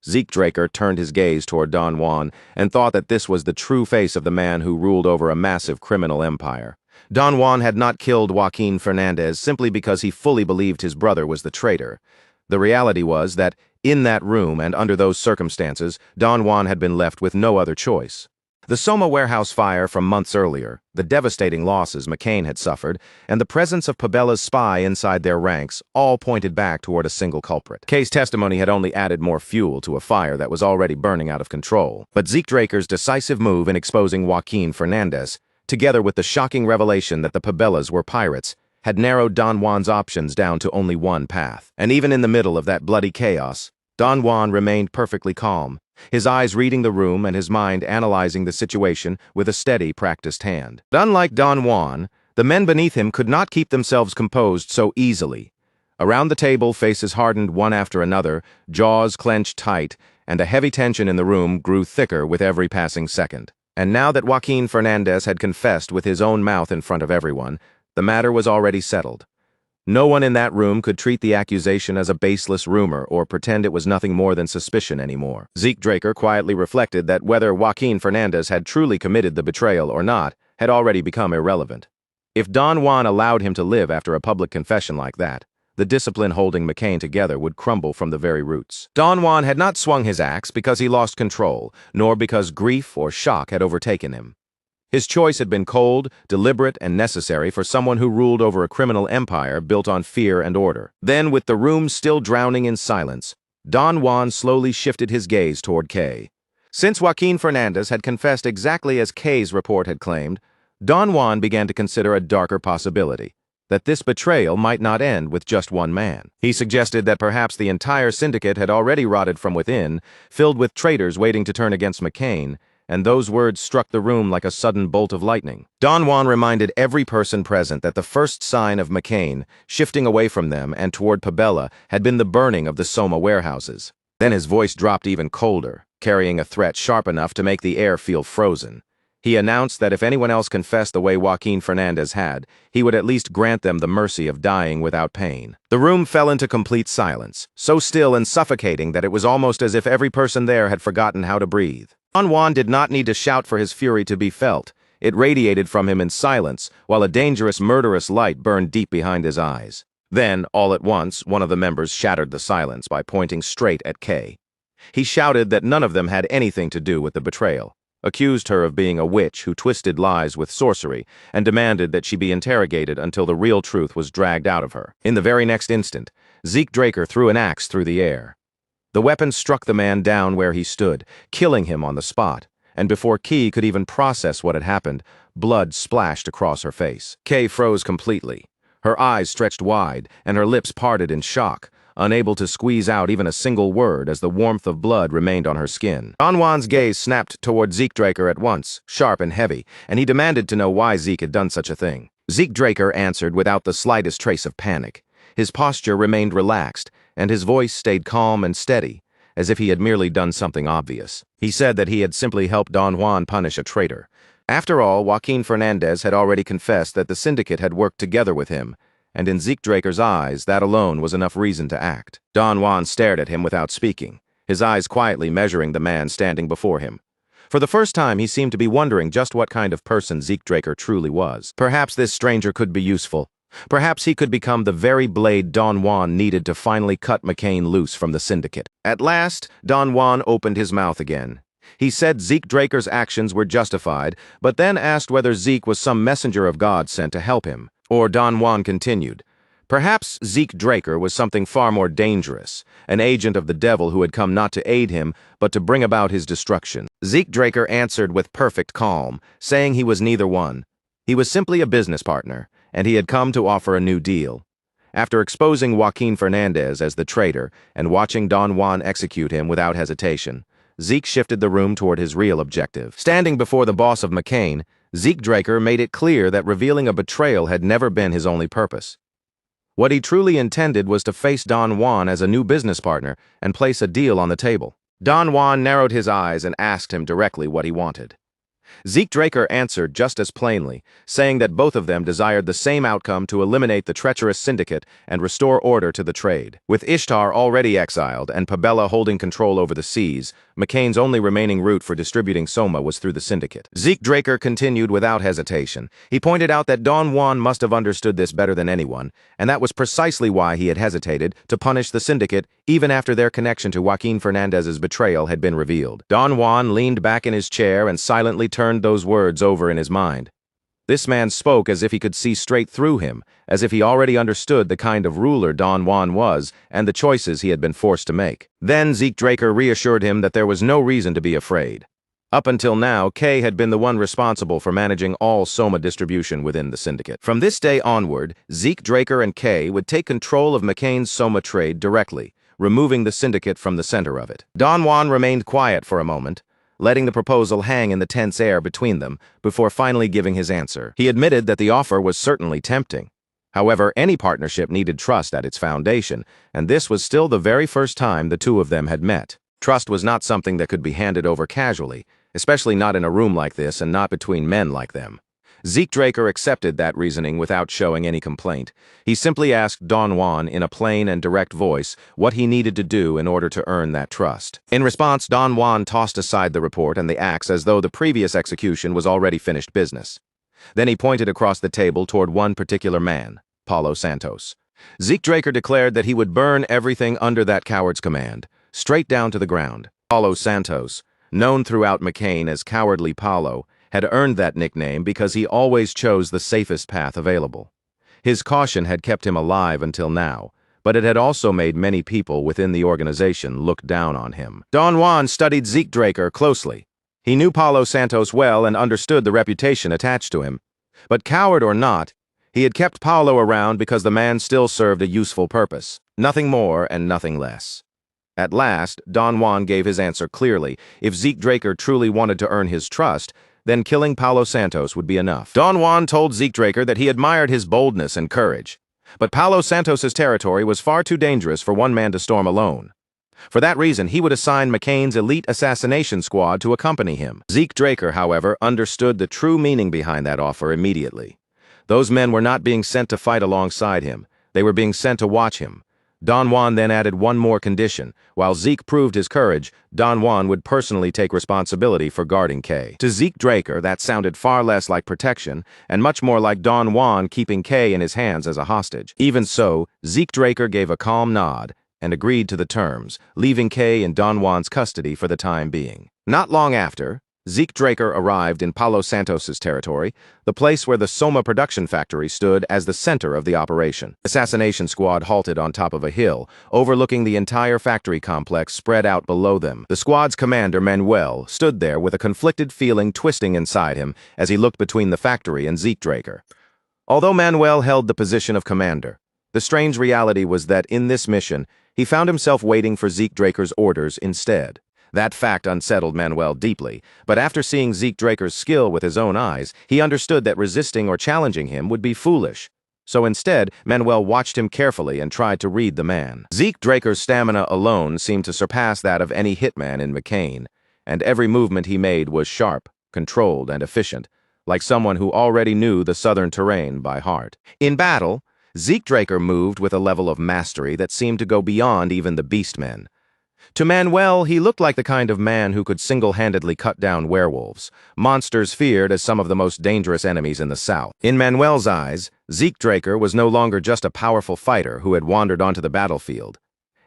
Speaker 1: Zeke Draker turned his gaze toward Don Juan and thought that this was the true face of the man who ruled over a massive criminal empire. Don Juan had not killed Joaquin Fernandez simply because he fully believed his brother was the traitor. The reality was that, in that room and under those circumstances, Don Juan had been left with no other choice. The Soma warehouse fire from months earlier, the devastating losses McCain had suffered, and the presence of Pabella's spy inside their ranks all pointed back toward a single culprit. Kay's testimony had only added more fuel to a fire that was already burning out of control. But Zeke Draker's decisive move in exposing Joaquin Fernandez, together with the shocking revelation that the Pabellas were pirates, had narrowed Don Juan's options down to only one path. And even in the middle of that bloody chaos, Don Juan remained perfectly calm, his eyes reading the room and his mind analyzing the situation with a steady, practiced hand. But unlike Don Juan, the men beneath him could not keep themselves composed so easily. Around the table, faces hardened one after another, jaws clenched tight, and a heavy tension in the room grew thicker with every passing second. And now that Joaquin Fernandez had confessed with his own mouth in front of everyone, the matter was already settled. No one in that room could treat the accusation as a baseless rumor or pretend it was nothing more than suspicion anymore. Zeke Draker quietly reflected that whether Joaquin Fernandez had truly committed the betrayal or not had already become irrelevant. If Don Juan allowed him to live after a public confession like that, the discipline holding McCain together would crumble from the very roots. Don Juan had not swung his axe because he lost control, nor because grief or shock had overtaken him. His choice had been cold, deliberate, and necessary for someone who ruled over a criminal empire built on fear and order. Then, with the room still drowning in silence, Don Juan slowly shifted his gaze toward Kay. Since Joaquin Fernandez had confessed exactly as Kay's report had claimed, Don Juan began to consider a darker possibility, that this betrayal might not end with just one man. He suggested that perhaps the entire syndicate had already rotted from within, filled with traitors waiting to turn against McCain, and those words struck the room like a sudden bolt of lightning. Don Juan reminded every person present that the first sign of McCain, shifting away from them and toward Pabella, had been the burning of the Soma warehouses. Then his voice dropped even colder, carrying a threat sharp enough to make the air feel frozen. He announced that if anyone else confessed the way Joaquin Fernandez had, he would at least grant them the mercy of dying without pain. The room fell into complete silence, so still and suffocating that it was almost as if every person there had forgotten how to breathe. Don Juan did not need to shout for his fury to be felt. It radiated from him in silence, while a dangerous, murderous light burned deep behind his eyes. Then, all at once, one of the members shattered the silence by pointing straight at Kay. He shouted that none of them had anything to do with the betrayal, accused her of being a witch who twisted lies with sorcery, and demanded that she be interrogated until the real truth was dragged out of her. In the very next instant, Zeke Draker threw an axe through the air. The weapon struck the man down where he stood, killing him on the spot, and before Kay could even process what had happened, blood splashed across her face. Kay froze completely. Her eyes stretched wide, and her lips parted in shock, unable to squeeze out even a single word as the warmth of blood remained on her skin. Don Juan's gaze snapped toward Zeke Draker at once, sharp and heavy, and he demanded to know why Zeke had done such a thing. Zeke Draker answered without the slightest trace of panic. His posture remained relaxed, and his voice stayed calm and steady, as if he had merely done something obvious. He said that he had simply helped Don Juan punish a traitor. After all, Joaquin Fernandez had already confessed that the syndicate had worked together with him, and in Zeke Draker's eyes, that alone was enough reason to act. Don Juan stared at him without speaking, his eyes quietly measuring the man standing before him. For the first time, he seemed to be wondering just what kind of person Zeke Draker truly was. Perhaps this stranger could be useful. Perhaps he could become the very blade Don Juan needed to finally cut McCain loose from the syndicate. At last, Don Juan opened his mouth again. He said Zeke Draker's actions were justified, but then asked whether Zeke was some messenger of God sent to help him. Or Don Juan continued, perhaps Zeke Draker was something far more dangerous, an agent of the devil who had come not to aid him, but to bring about his destruction. Zeke Draker answered with perfect calm, saying he was neither one. He was simply a business partner, and he had come to offer a new deal. After exposing Joaquin Fernandez as the traitor and watching Don Juan execute him without hesitation, Zeke shifted the room toward his real objective. Standing before the boss of McCain, Zeke Draker made it clear that revealing a betrayal had never been his only purpose. What he truly intended was to face Don Juan as a new business partner and place a deal on the table. Don Juan narrowed his eyes and asked him directly what he wanted. Zeke Draker answered just as plainly, saying that both of them desired the same outcome to eliminate the treacherous syndicate and restore order to the trade. With Ishtar already exiled and Pabella holding control over the seas, McCain's only remaining route for distributing Soma was through the syndicate. Zeke Draker continued without hesitation. He pointed out that Don Juan must have understood this better than anyone, and that was precisely why he had hesitated to punish the syndicate even after their connection to Joaquin Fernandez's betrayal had been revealed. Don Juan leaned back in his chair and silently turned those words over in his mind. This man spoke as if he could see straight through him, as if he already understood the kind of ruler Don Juan was and the choices he had been forced to make. Then Zeke Draker reassured him that there was no reason to be afraid. Up until now, Kay had been the one responsible for managing all Soma distribution within the syndicate. From this day onward, Zeke Draker and Kay would take control of McCain's Soma trade directly, removing the syndicate from the center of it. Don Juan remained quiet for a moment, letting the proposal hang in the tense air between them before finally giving his answer. He admitted that the offer was certainly tempting. However, any partnership needed trust at its foundation, and this was still the very first time the two of them had met. Trust was not something that could be handed over casually, especially not in a room like this and not between men like them. Zeke Draker accepted that reasoning without showing any complaint. He simply asked Don Juan in a plain and direct voice what he needed to do in order to earn that trust. In response, Don Juan tossed aside the report and the axe as though the previous execution was already finished business. Then he pointed across the table toward one particular man, Paulo Santos. Zeke Draker declared that he would burn everything under that coward's command, straight down to the ground. Paulo Santos, known throughout McCain as Cowardly Paulo, had earned that nickname because he always chose the safest path available. His caution had kept him alive until now, but it had also made many people within the organization look down on him. Don Juan studied Zeke Draker closely. He knew Paulo Santos well and understood the reputation attached to him. But coward or not, he had kept Paulo around because the man still served a useful purpose. Nothing more and nothing less. At last, Don Juan gave his answer clearly. If Zeke Draker truly wanted to earn his trust, then killing Paulo Santos would be enough. Don Juan told Zeke Draker that he admired his boldness and courage, but Paulo Santos's territory was far too dangerous for one man to storm alone. For that reason, he would assign McCain's elite assassination squad to accompany him. Zeke Draker, however, understood the true meaning behind that offer immediately. Those men were not being sent to fight alongside him. They were being sent to watch him. Don Juan then added one more condition. While Zeke proved his courage, Don Juan would personally take responsibility for guarding Kay. To Zeke Draker, that sounded far less like protection and much more like Don Juan keeping Kay in his hands as a hostage. Even so, Zeke Draker gave a calm nod and agreed to the terms, leaving Kay in Don Juan's custody for the time being. Not long after, Zeke Draker arrived in Paulo Santos's territory, the place where the Soma production factory stood as the center of the operation. The assassination squad halted on top of a hill, overlooking the entire factory complex spread out below them. The squad's commander, Manuel, stood there with a conflicted feeling twisting inside him as he looked between the factory and Zeke Draker. Although Manuel held the position of commander, the strange reality was that in this mission, he found himself waiting for Zeke Draker's orders instead. That fact unsettled Manuel deeply, but after seeing Zeke Draker's skill with his own eyes, he understood that resisting or challenging him would be foolish. So instead, Manuel watched him carefully and tried to read the man. Zeke Draker's stamina alone seemed to surpass that of any hitman in McCain, and every movement he made was sharp, controlled, and efficient, like someone who already knew the southern terrain by heart. In battle, Zeke Draker moved with a level of mastery that seemed to go beyond even the beastmen. To Manuel, he looked like the kind of man who could single-handedly cut down werewolves, monsters feared as some of the most dangerous enemies in the South. In Manuel's eyes, Zeke Draker was no longer just a powerful fighter who had wandered onto the battlefield.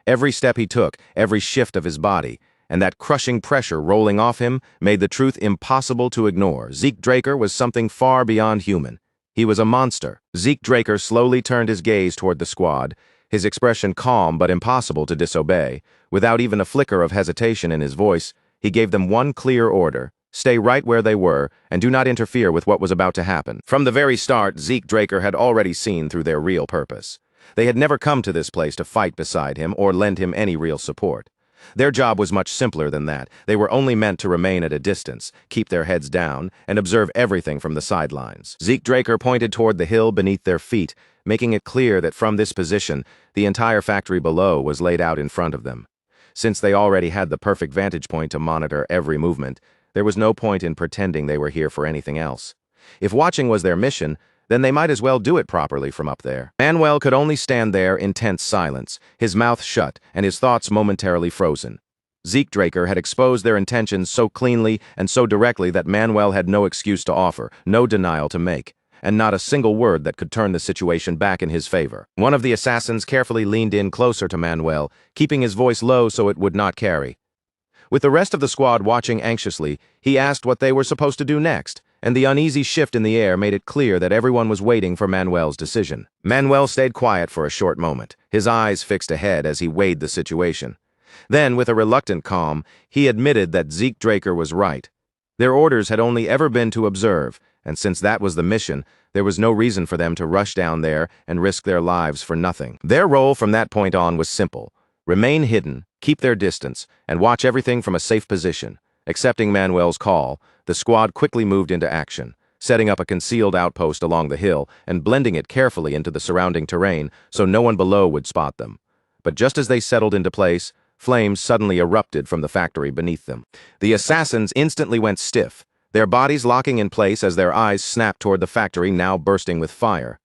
Speaker 1: Every step he took, every shift of his body, and that crushing pressure rolling off him made the truth impossible to ignore. Zeke Draker was something far beyond human. He was a monster. Zeke Draker slowly turned his gaze toward the squad, his expression calm but impossible to disobey. Without even a flicker of hesitation in his voice, he gave them one clear order: stay right where they were and do not interfere with what was about to happen. From the very start, Zeke Draker had already seen through their real purpose. They had never come to this place to fight beside him or lend him any real support. Their job was much simpler than that. They were only meant to remain at a distance, keep their heads down, and observe everything from the sidelines. Zeke Draker pointed toward the hill beneath their feet, making it clear that from this position, the entire factory below was laid out in front of them. Since they already had the perfect vantage point to monitor every movement, there was no point in pretending they were here for anything else. If watching was their mission, then they might as well do it properly from up there. Manuel could only stand there in tense silence, his mouth shut and his thoughts momentarily frozen. Zeke Draker had exposed their intentions so cleanly and so directly that Manuel had no excuse to offer, no denial to make, and not a single word that could turn the situation back in his favor. One of the assassins carefully leaned in closer to Manuel, keeping his voice low so it would not carry. With the rest of the squad watching anxiously, he asked what they were supposed to do next, and the uneasy shift in the air made it clear that everyone was waiting for Manuel's decision. Manuel stayed quiet for a short moment, his eyes fixed ahead as he weighed the situation. Then, with a reluctant calm, he admitted that Zeke Draker was right. Their orders had only ever been to observe, and since that was the mission, there was no reason for them to rush down there and risk their lives for nothing. Their role from that point on was simple: remain hidden, keep their distance, and watch everything from a safe position. Accepting Manuel's call, the squad quickly moved into action, setting up a concealed outpost along the hill and blending it carefully into the surrounding terrain so no one below would spot them. But just as they settled into place, flames suddenly erupted from the factory beneath them. The assassins instantly went stiff, their bodies locking in place as their eyes snapped toward the factory now bursting with fire.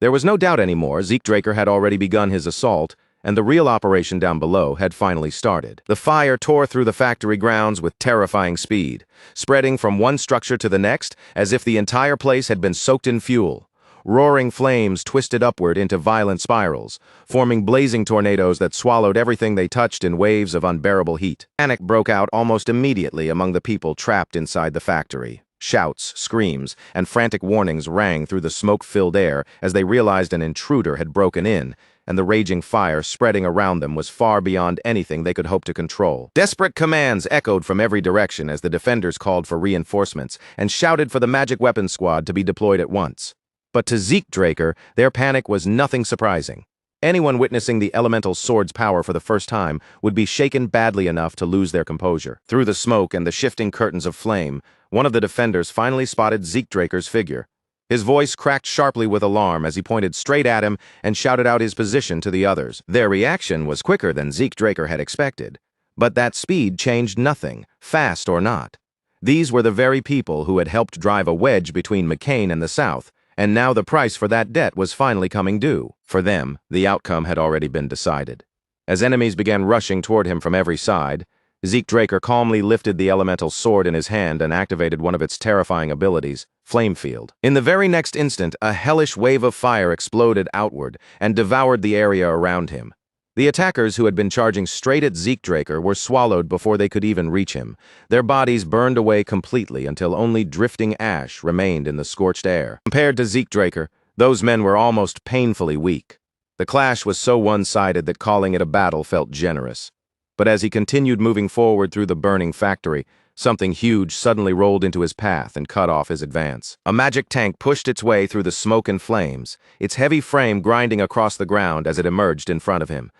Speaker 1: There was no doubt anymore. Zeke Draker had already begun his assault, and the real operation down below had finally started. The fire tore through the factory grounds with terrifying speed, spreading from one structure to the next as if the entire place had been soaked in fuel. Roaring flames twisted upward into violent spirals, forming blazing tornadoes that swallowed everything they touched in waves of unbearable heat. Panic broke out almost immediately among the people trapped inside the factory. Shouts, screams, and frantic warnings rang through the smoke-filled air as they realized an intruder had broken in, and the raging fire spreading around them was far beyond anything they could hope to control. Desperate commands echoed from every direction as the defenders called for reinforcements and shouted for the magic weapons squad to be deployed at once. But to Zeke Draker, their panic was nothing surprising. Anyone witnessing the elemental sword's power for the first time would be shaken badly enough to lose their composure. Through the smoke and the shifting curtains of flame, one of the defenders finally spotted Zeke Draker's figure. His voice cracked sharply with alarm as he pointed straight at him and shouted out his position to the others. Their reaction was quicker than Zeke Draker had expected. But that speed changed nothing, fast or not. These were the very people who had helped drive a wedge between McCain and the South, and now the price for that debt was finally coming due. For them, the outcome had already been decided. As enemies began rushing toward him from every side, Zeke Draker calmly lifted the elemental sword in his hand and activated one of its terrifying abilities, Flame Field. In the very next instant, a hellish wave of fire exploded outward and devoured the area around him. The attackers who had been charging straight at Zeke Draker were swallowed before they could even reach him. Their bodies burned away completely until only drifting ash remained in the scorched air. Compared to Zeke Draker, those men were almost painfully weak. The clash was so one-sided that calling it a battle felt generous. But as he continued moving forward through the burning factory, something huge suddenly rolled into his path and cut off his advance. A magic tank pushed its way through the smoke and flames, its heavy frame grinding across the ground as it emerged in front of him.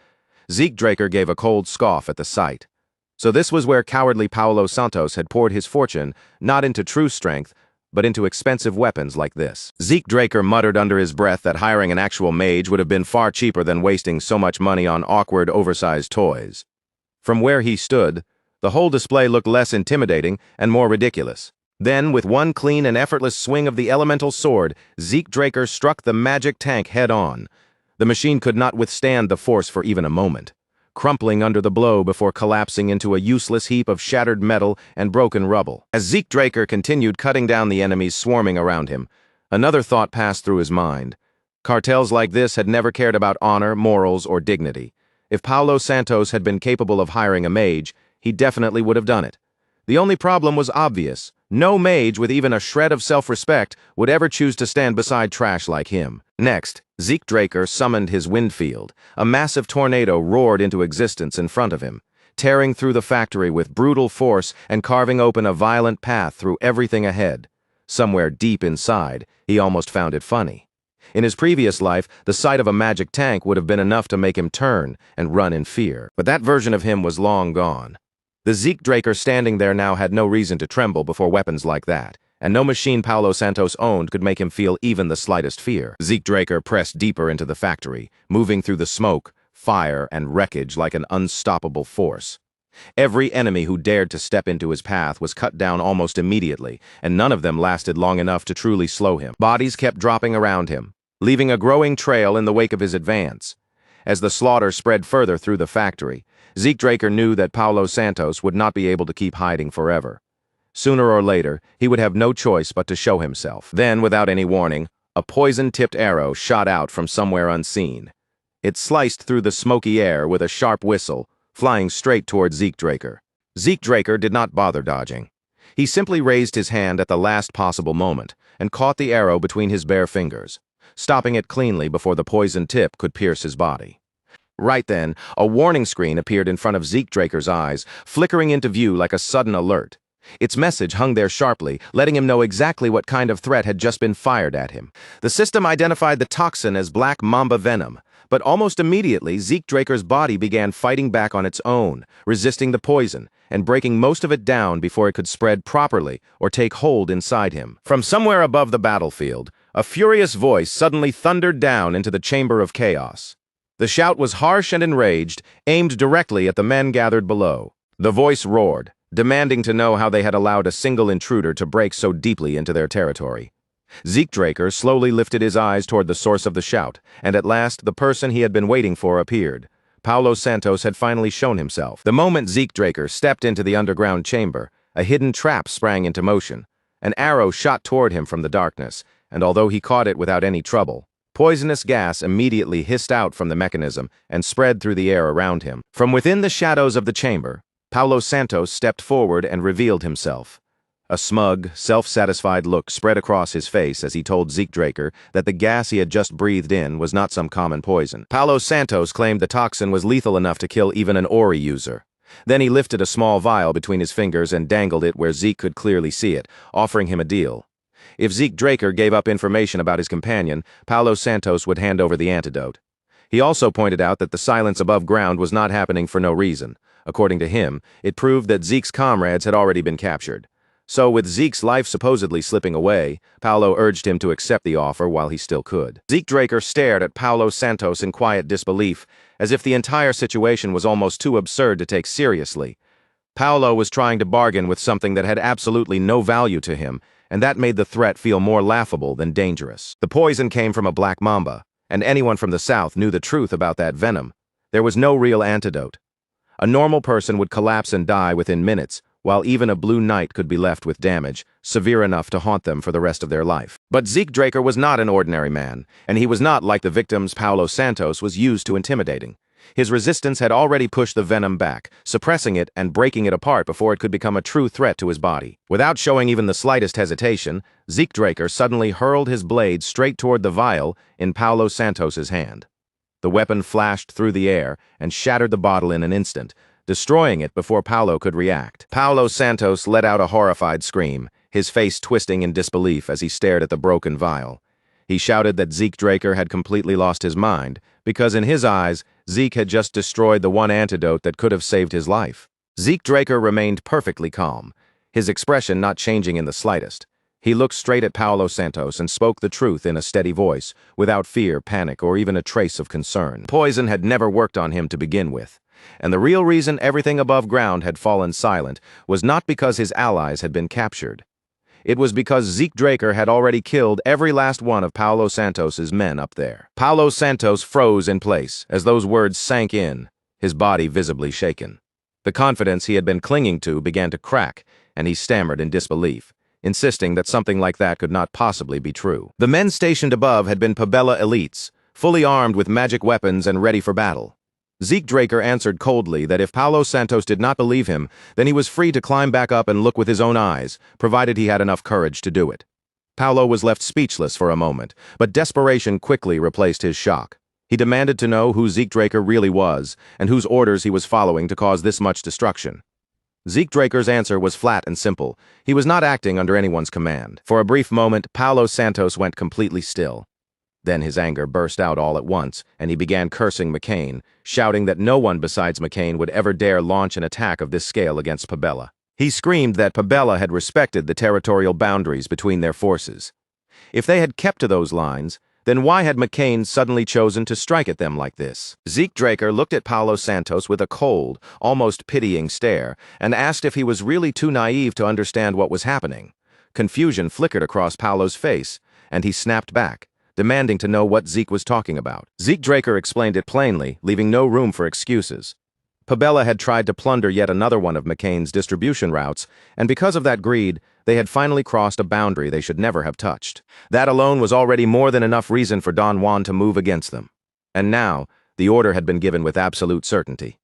Speaker 1: Zeke Draker gave a cold scoff at the sight. So this was where cowardly Paulo Santos had poured his fortune, not into true strength, but into expensive weapons like this. Zeke Draker muttered under his breath that hiring an actual mage would have been far cheaper than wasting so much money on awkward, oversized toys. From where he stood, the whole display looked less intimidating and more ridiculous. Then, with one clean and effortless swing of the elemental sword, Zeke Draker struck the magic tank head-on. The machine could not withstand the force for even a moment, crumpling under the blow before collapsing into a useless heap of shattered metal and broken rubble. As Zeke Draker continued cutting down the enemies swarming around him, another thought passed through his mind. Cartels like this had never cared about honor, morals, or dignity. If Paulo Santos had been capable of hiring a mage, he definitely would have done it. The only problem was obvious. No mage with even a shred of self-respect would ever choose to stand beside trash like him. Next, Zeke Draker summoned his wind field. A massive tornado roared into existence in front of him, tearing through the factory with brutal force and carving open a violent path through everything ahead. Somewhere deep inside, he almost found it funny. In his previous life, the sight of a magic tank would have been enough to make him turn and run in fear. But that version of him was long gone. The Zeke Draker standing there now had no reason to tremble before weapons like that, and no machine Paulo Santos owned could make him feel even the slightest fear. Zeke Draker pressed deeper into the factory, moving through the smoke, fire, and wreckage like an unstoppable force. Every enemy who dared to step into his path was cut down almost immediately, and none of them lasted long enough to truly slow him. Bodies kept dropping around him, leaving a growing trail in the wake of his advance. As the slaughter spread further through the factory, Zeke Draker knew that Paulo Santos would not be able to keep hiding forever. Sooner or later, he would have no choice but to show himself. Then, without any warning, a poison-tipped arrow shot out from somewhere unseen. It sliced through the smoky air with a sharp whistle, flying straight toward Zeke Draker. Zeke Draker did not bother dodging. He simply raised his hand at the last possible moment and caught the arrow between his bare fingers, stopping it cleanly before the poison tip could pierce his body. Right then, a warning screen appeared in front of Zeke Draker's eyes, flickering into view like a sudden alert. Its message hung there sharply, letting him know exactly what kind of threat had just been fired at him. The system identified the toxin as black mamba venom, but almost immediately Zeke Draker's body began fighting back on its own, resisting the poison, and breaking most of it down before it could spread properly or take hold inside him. From somewhere above the battlefield, a furious voice suddenly thundered down into the chamber of chaos. The shout was harsh and enraged, aimed directly at the men gathered below. The voice roared, demanding to know how they had allowed a single intruder to break so deeply into their territory. Zeke Draker slowly lifted his eyes toward the source of the shout, and at last the person he had been waiting for appeared. Paulo Santos had finally shown himself. The moment Zeke Draker stepped into the underground chamber, a hidden trap sprang into motion. An arrow shot toward him from the darkness, and although he caught it without any trouble, poisonous gas immediately hissed out from the mechanism and spread through the air around him. From within the shadows of the chamber, Paulo Santos stepped forward and revealed himself. A smug, self-satisfied look spread across his face as he told Zeke Draker that the gas he had just breathed in was not some common poison. Paulo Santos claimed the toxin was lethal enough to kill even an Ori user. Then he lifted a small vial between his fingers and dangled it where Zeke could clearly see it, offering him a deal. If Zeke Draker gave up information about his companion, Paulo Santos would hand over the antidote. He also pointed out that the silence above ground was not happening for no reason. According to him, it proved that Zeke's comrades had already been captured. So, with Zeke's life supposedly slipping away, Paulo urged him to accept the offer while he still could. Zeke Draker stared at Paulo Santos in quiet disbelief, as if the entire situation was almost too absurd to take seriously. Paulo was trying to bargain with something that had absolutely no value to him, and that made the threat feel more laughable than dangerous. The poison came from a black mamba, and anyone from the south knew the truth about that venom. There was no real antidote. A normal person would collapse and die within minutes, while even a blue knight could be left with damage, severe enough to haunt them for the rest of their life. But Zeke Draker was not an ordinary man, and he was not like the victims Paulo Santos was used to intimidating. His resistance had already pushed the venom back, suppressing it and breaking it apart before it could become a true threat to his body. Without showing even the slightest hesitation, Zeke Draker suddenly hurled his blade straight toward the vial in Paulo Santos's hand. The weapon flashed through the air and shattered the bottle in an instant, destroying it before Paulo could react. Paulo Santos let out a horrified scream, his face twisting in disbelief as he stared at the broken vial. He shouted that Zeke Draker had completely lost his mind, because in his eyes, Zeke had just destroyed the one antidote that could have saved his life. Zeke Draker remained perfectly calm, his expression not changing in the slightest. He looked straight at Paulo Santos and spoke the truth in a steady voice, without fear, panic, or even a trace of concern. Poison had never worked on him to begin with, and the real reason everything above ground had fallen silent was not because his allies had been captured. It was because Zeke Draker had already killed every last one of Paulo Santos's men up there. Paulo Santos froze in place as those words sank in, his body visibly shaken. The confidence he had been clinging to began to crack, and he stammered in disbelief, insisting that something like that could not possibly be true. The men stationed above had been Pabella elites, fully armed with magic weapons and ready for battle. Zeke Draker answered coldly that if Paulo Santos did not believe him, then he was free to climb back up and look with his own eyes, provided he had enough courage to do it. Paulo was left speechless for a moment, but desperation quickly replaced his shock. He demanded to know who Zeke Draker really was, and whose orders he was following to cause this much destruction. Zeke Draker's answer was flat and simple. He was not acting under anyone's command. For a brief moment, Paulo Santos went completely still. Then his anger burst out all at once, and he began cursing McCain, shouting that no one besides McCain would ever dare launch an attack of this scale against Pabella. He screamed that Pabella had respected the territorial boundaries between their forces. If they had kept to those lines, then why had McCain suddenly chosen to strike at them like this? Zeke Draker looked at Paulo Santos with a cold, almost pitying stare, and asked if he was really too naive to understand what was happening. Confusion flickered across Paulo's face, and he snapped back, demanding to know what Zeke was talking about. Zeke Draker explained it plainly, leaving no room for excuses. Pabella had tried to plunder yet another one of McCain's distribution routes, and because of that greed, they had finally crossed a boundary they should never have touched. That alone was already more than enough reason for Don Juan to move against them. And now, the order had been given with absolute certainty.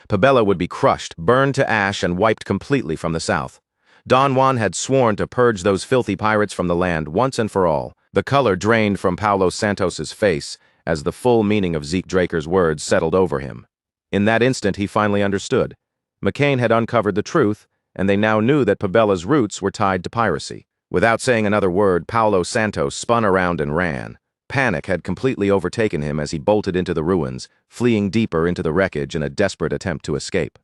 Speaker 1: Pabella would be crushed, burned to ash, and wiped completely from the south. Don Juan had sworn to purge those filthy pirates from the land once and for all. The color drained from Paulo Santos's face as the full meaning of Zeke Draker's words settled over him. In that instant, he finally understood. McCain had uncovered the truth, and they now knew that Pabella's roots were tied to piracy. Without saying another word, Paulo Santos spun around and ran. Panic had completely overtaken him as he bolted into the ruins, fleeing deeper into the wreckage in a desperate attempt to escape.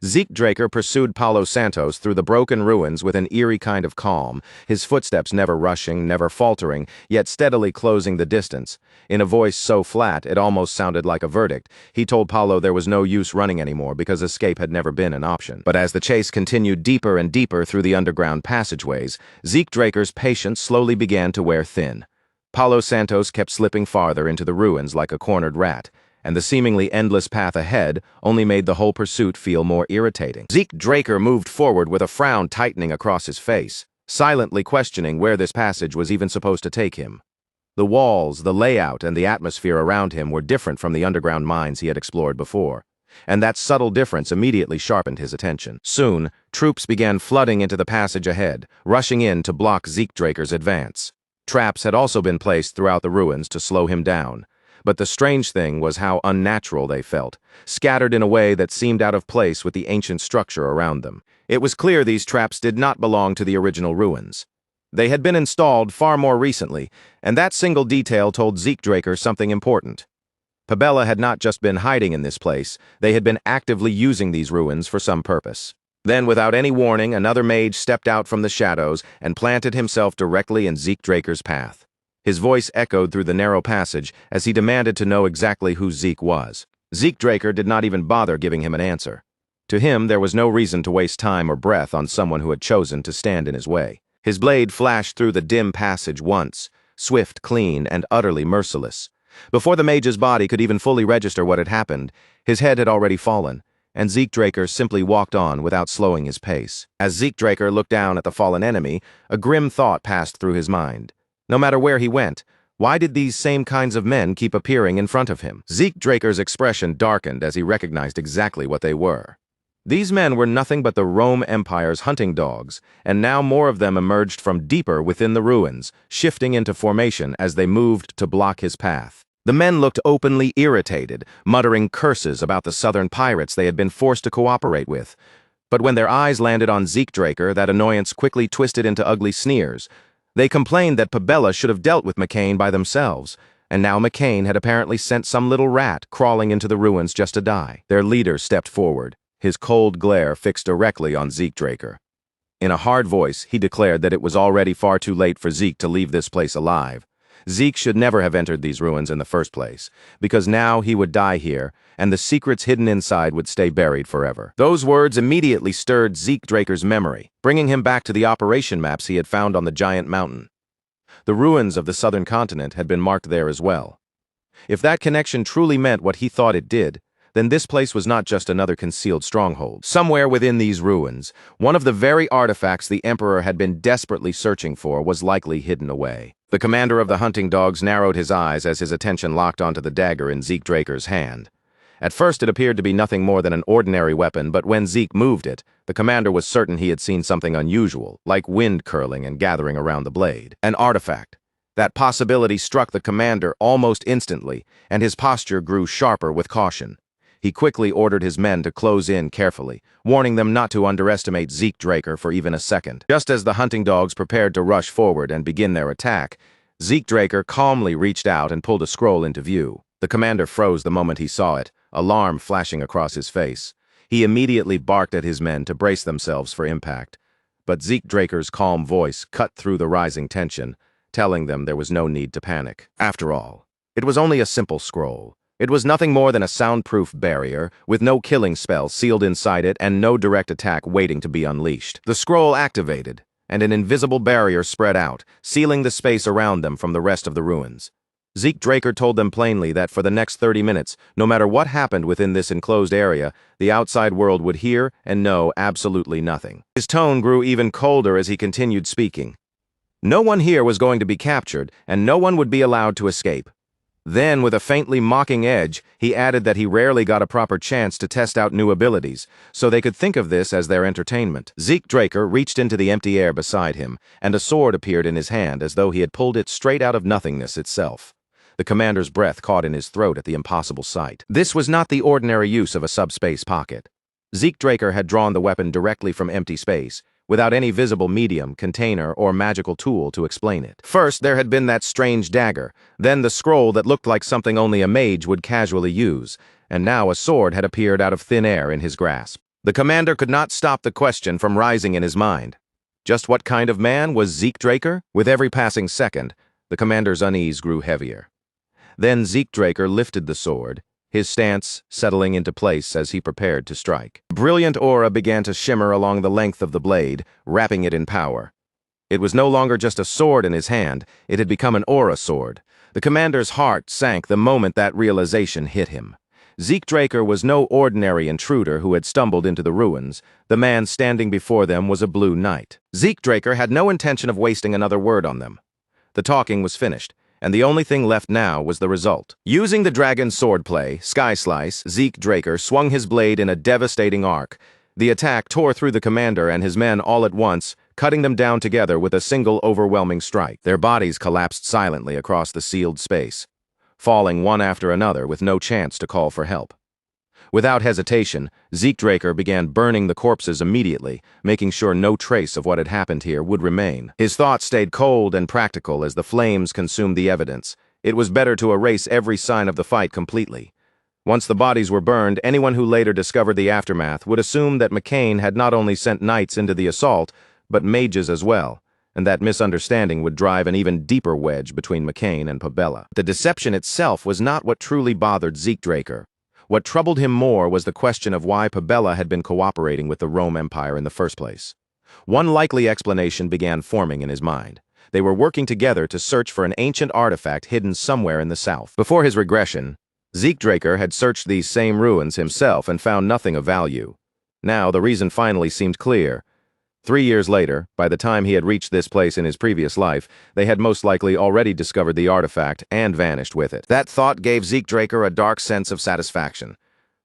Speaker 1: Zeke Draker pursued Paulo Santos through the broken ruins with an eerie kind of calm, his footsteps never rushing, never faltering, yet steadily closing the distance. In a voice so flat it almost sounded like a verdict, he told Paulo there was no use running anymore because escape had never been an option. But as the chase continued deeper and deeper through the underground passageways, Zeke Draker's patience slowly began to wear thin. Paulo Santos kept slipping farther into the ruins like a cornered rat, and the seemingly endless path ahead only made the whole pursuit feel more irritating. Zeke Draker moved forward with a frown tightening across his face, silently questioning where this passage was even supposed to take him. The walls, the layout, and the atmosphere around him were different from the underground mines he had explored before, and that subtle difference immediately sharpened his attention. Soon, troops began flooding into the passage ahead, rushing in to block Zeke Draker's advance. Traps had also been placed throughout the ruins to slow him down. But the strange thing was how unnatural they felt, scattered in a way that seemed out of place with the ancient structure around them. It was clear these traps did not belong to the original ruins. They had been installed far more recently, and that single detail told Zeke Draker something important. Pabella had not just been hiding in this place, they had been actively using these ruins for some purpose. Then, without any warning, another mage stepped out from the shadows and planted himself directly in Zeke Draker's path. His voice echoed through the narrow passage as he demanded to know exactly who Zeke was. Zeke Draker did not even bother giving him an answer. To him, there was no reason to waste time or breath on someone who had chosen to stand in his way. His blade flashed through the dim passage once, swift, clean, and utterly merciless. Before the mage's body could even fully register what had happened, his head had already fallen, and Zeke Draker simply walked on without slowing his pace. As Zeke Draker looked down at the fallen enemy, a grim thought passed through his mind. No matter where he went, why did these same kinds of men keep appearing in front of him? Zeke Draker's expression darkened as he recognized exactly what they were. These men were nothing but the Rome Empire's hunting dogs, and now more of them emerged from deeper within the ruins, shifting into formation as they moved to block his path. The men looked openly irritated, muttering curses about the southern pirates they had been forced to cooperate with. But when their eyes landed on Zeke Draker, that annoyance quickly twisted into ugly sneers. They complained that Pabella should have dealt with McCain by themselves, and now McCain had apparently sent some little rat crawling into the ruins just to die. Their leader stepped forward, his cold glare fixed directly on Zeke Draker. In a hard voice, he declared that it was already far too late for Zeke to leave this place alive. Zeke should never have entered these ruins in the first place, because now he would die here, and the secrets hidden inside would stay buried forever. Those words immediately stirred Zeke Draker's memory, bringing him back to the operation maps he had found on the giant mountain. The ruins of the southern continent had been marked there as well. If that connection truly meant what he thought it did, then this place was not just another concealed stronghold. Somewhere within these ruins, one of the very artifacts the Emperor had been desperately searching for was likely hidden away. The commander of the hunting dogs narrowed his eyes as his attention locked onto the dagger in Zeke Draker's hand. At first it appeared to be nothing more than an ordinary weapon, but when Zeke moved it, the commander was certain he had seen something unusual, like wind curling and gathering around the blade. An artifact. That possibility struck the commander almost instantly, and his posture grew sharper with caution. He quickly ordered his men to close in carefully, warning them not to underestimate Zeke Draker for even a second. Just as the hunting dogs prepared to rush forward and begin their attack, Zeke Draker calmly reached out and pulled a scroll into view. The commander froze the moment he saw it, alarm flashing across his face. He immediately barked at his men to brace themselves for impact. But Zeke Draker's calm voice cut through the rising tension, telling them there was no need to panic. After all, it was only a simple scroll. It was nothing more than a soundproof barrier, with no killing spell sealed inside it and no direct attack waiting to be unleashed. The scroll activated, and an invisible barrier spread out, sealing the space around them from the rest of the ruins. Zeke Draker told them plainly that for the next 30 minutes, no matter what happened within this enclosed area, the outside world would hear and know absolutely nothing. His tone grew even colder as he continued speaking. No one here was going to be captured, and no one would be allowed to escape. Then, with a faintly mocking edge, he added that he rarely got a proper chance to test out new abilities, so they could think of this as their entertainment. Zeke Draker reached into the empty air beside him, and a sword appeared in his hand as though he had pulled it straight out of nothingness itself. The commander's breath caught in his throat at the impossible sight. This was not the ordinary use of a subspace pocket. Zeke Draker had drawn the weapon directly from empty space, without any visible medium, container, or magical tool to explain it. First, there had been that strange dagger, then the scroll that looked like something only a mage would casually use, and now a sword had appeared out of thin air in his grasp. The commander could not stop the question from rising in his mind. Just what kind of man was Zeke Draker? With every passing second, the commander's unease grew heavier. Then Zeke Draker lifted the sword, his stance settling into place as he prepared to strike. Brilliant aura began to shimmer along the length of the blade, wrapping it in power. It was no longer just a sword in his hand, it had become an aura sword. The commander's heart sank the moment that realization hit him. Zeke Draker was no ordinary intruder who had stumbled into the ruins. The man standing before them was a blue knight. Zeke Draker had no intention of wasting another word on them. The talking was finished, and the only thing left now was the result. Using the dragon's swordplay, Sky Slice, Zeke Draker swung his blade in a devastating arc. The attack tore through the commander and his men all at once, cutting them down together with a single overwhelming strike. Their bodies collapsed silently across the sealed space, falling one after another with no chance to call for help. Without hesitation, Zeke Draker began burning the corpses immediately, making sure no trace of what had happened here would remain. His thoughts stayed cold and practical as the flames consumed the evidence. It was better to erase every sign of the fight completely. Once the bodies were burned, anyone who later discovered the aftermath would assume that McCain had not only sent knights into the assault, but mages as well, and that misunderstanding would drive an even deeper wedge between McCain and Pabella. The deception itself was not what truly bothered Zeke Draker. What troubled him more was the question of why Pabella had been cooperating with the Rome Empire in the first place. One likely explanation began forming in his mind. They were working together to search for an ancient artifact hidden somewhere in the south. Before his regression, Zeke Draker had searched these same ruins himself and found nothing of value. Now the reason finally seemed clear. 3 years later, by the time he had reached this place in his previous life, they had most likely already discovered the artifact and vanished with it. That thought gave Zeke Draker a dark sense of satisfaction.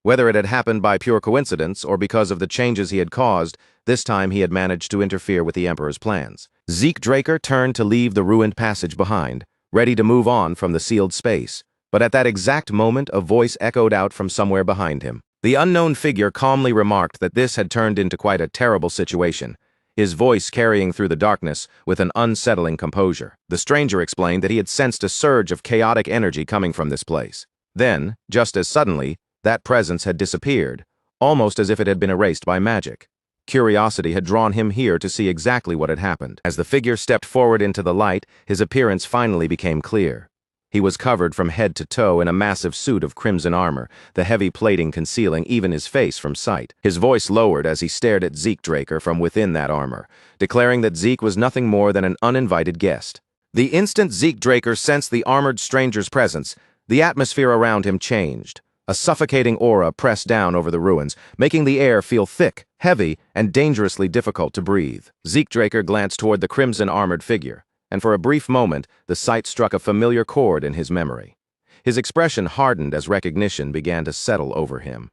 Speaker 1: Whether it had happened by pure coincidence or because of the changes he had caused, this time he had managed to interfere with the Emperor's plans. Zeke Draker turned to leave the ruined passage behind, ready to move on from the sealed space. But at that exact moment, a voice echoed out from somewhere behind him. The unknown figure calmly remarked that this had turned into quite a terrible situation, his voice carrying through the darkness with an unsettling composure. The stranger explained that he had sensed a surge of chaotic energy coming from this place. Then, just as suddenly, that presence had disappeared, almost as if it had been erased by magic. Curiosity had drawn him here to see exactly what had happened. As the figure stepped forward into the light, his appearance finally became clear. He was covered from head to toe in a massive suit of crimson armor, the heavy plating concealing even his face from sight. His voice lowered as he stared at Zeke Draker from within that armor, declaring that Zeke was nothing more than an uninvited guest. The instant Zeke Draker sensed the armored stranger's presence, the atmosphere around him changed. A suffocating aura pressed down over the ruins, making the air feel thick, heavy, and dangerously difficult to breathe. Zeke Draker glanced toward the crimson-armored figure, and for a brief moment, the sight struck a familiar chord in his memory. His expression hardened as recognition began to settle over him.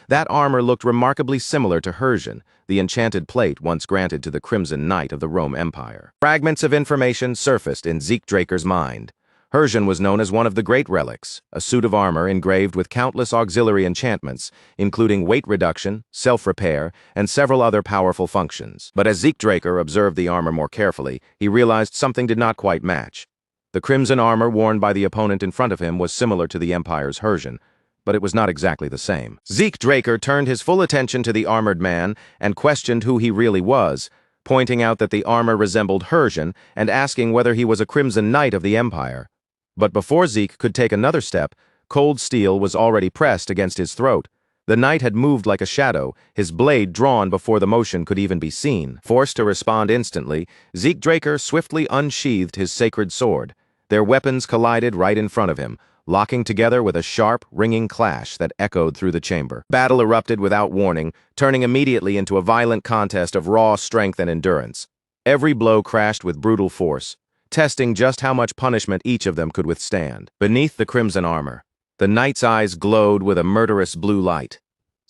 Speaker 1: That armor looked remarkably similar to Hersian, the enchanted plate once granted to the Crimson Knight of the Rome Empire. Fragments of information surfaced in Zeke Draker's mind. Hersian was known as one of the Great Relics, a suit of armor engraved with countless auxiliary enchantments, including weight reduction, self-repair, and several other powerful functions. But as Zeke Draker observed the armor more carefully, he realized something did not quite match. The crimson armor worn by the opponent in front of him was similar to the Empire's Hersian, but it was not exactly the same. Zeke Draker turned his full attention to the armored man and questioned who he really was, pointing out that the armor resembled Hersian and asking whether he was a Crimson Knight of the Empire. But before Zeke could take another step, cold steel was already pressed against his throat. The knight had moved like a shadow, his blade drawn before the motion could even be seen. Forced to respond instantly, Zeke Draker swiftly unsheathed his sacred sword. Their weapons collided right in front of him, locking together with a sharp, ringing clash that echoed through the chamber. Battle erupted without warning, turning immediately into a violent contest of raw strength and endurance. Every blow crashed with brutal force, testing just how much punishment each of them could withstand. Beneath the crimson armor, the knight's eyes glowed with a murderous blue light.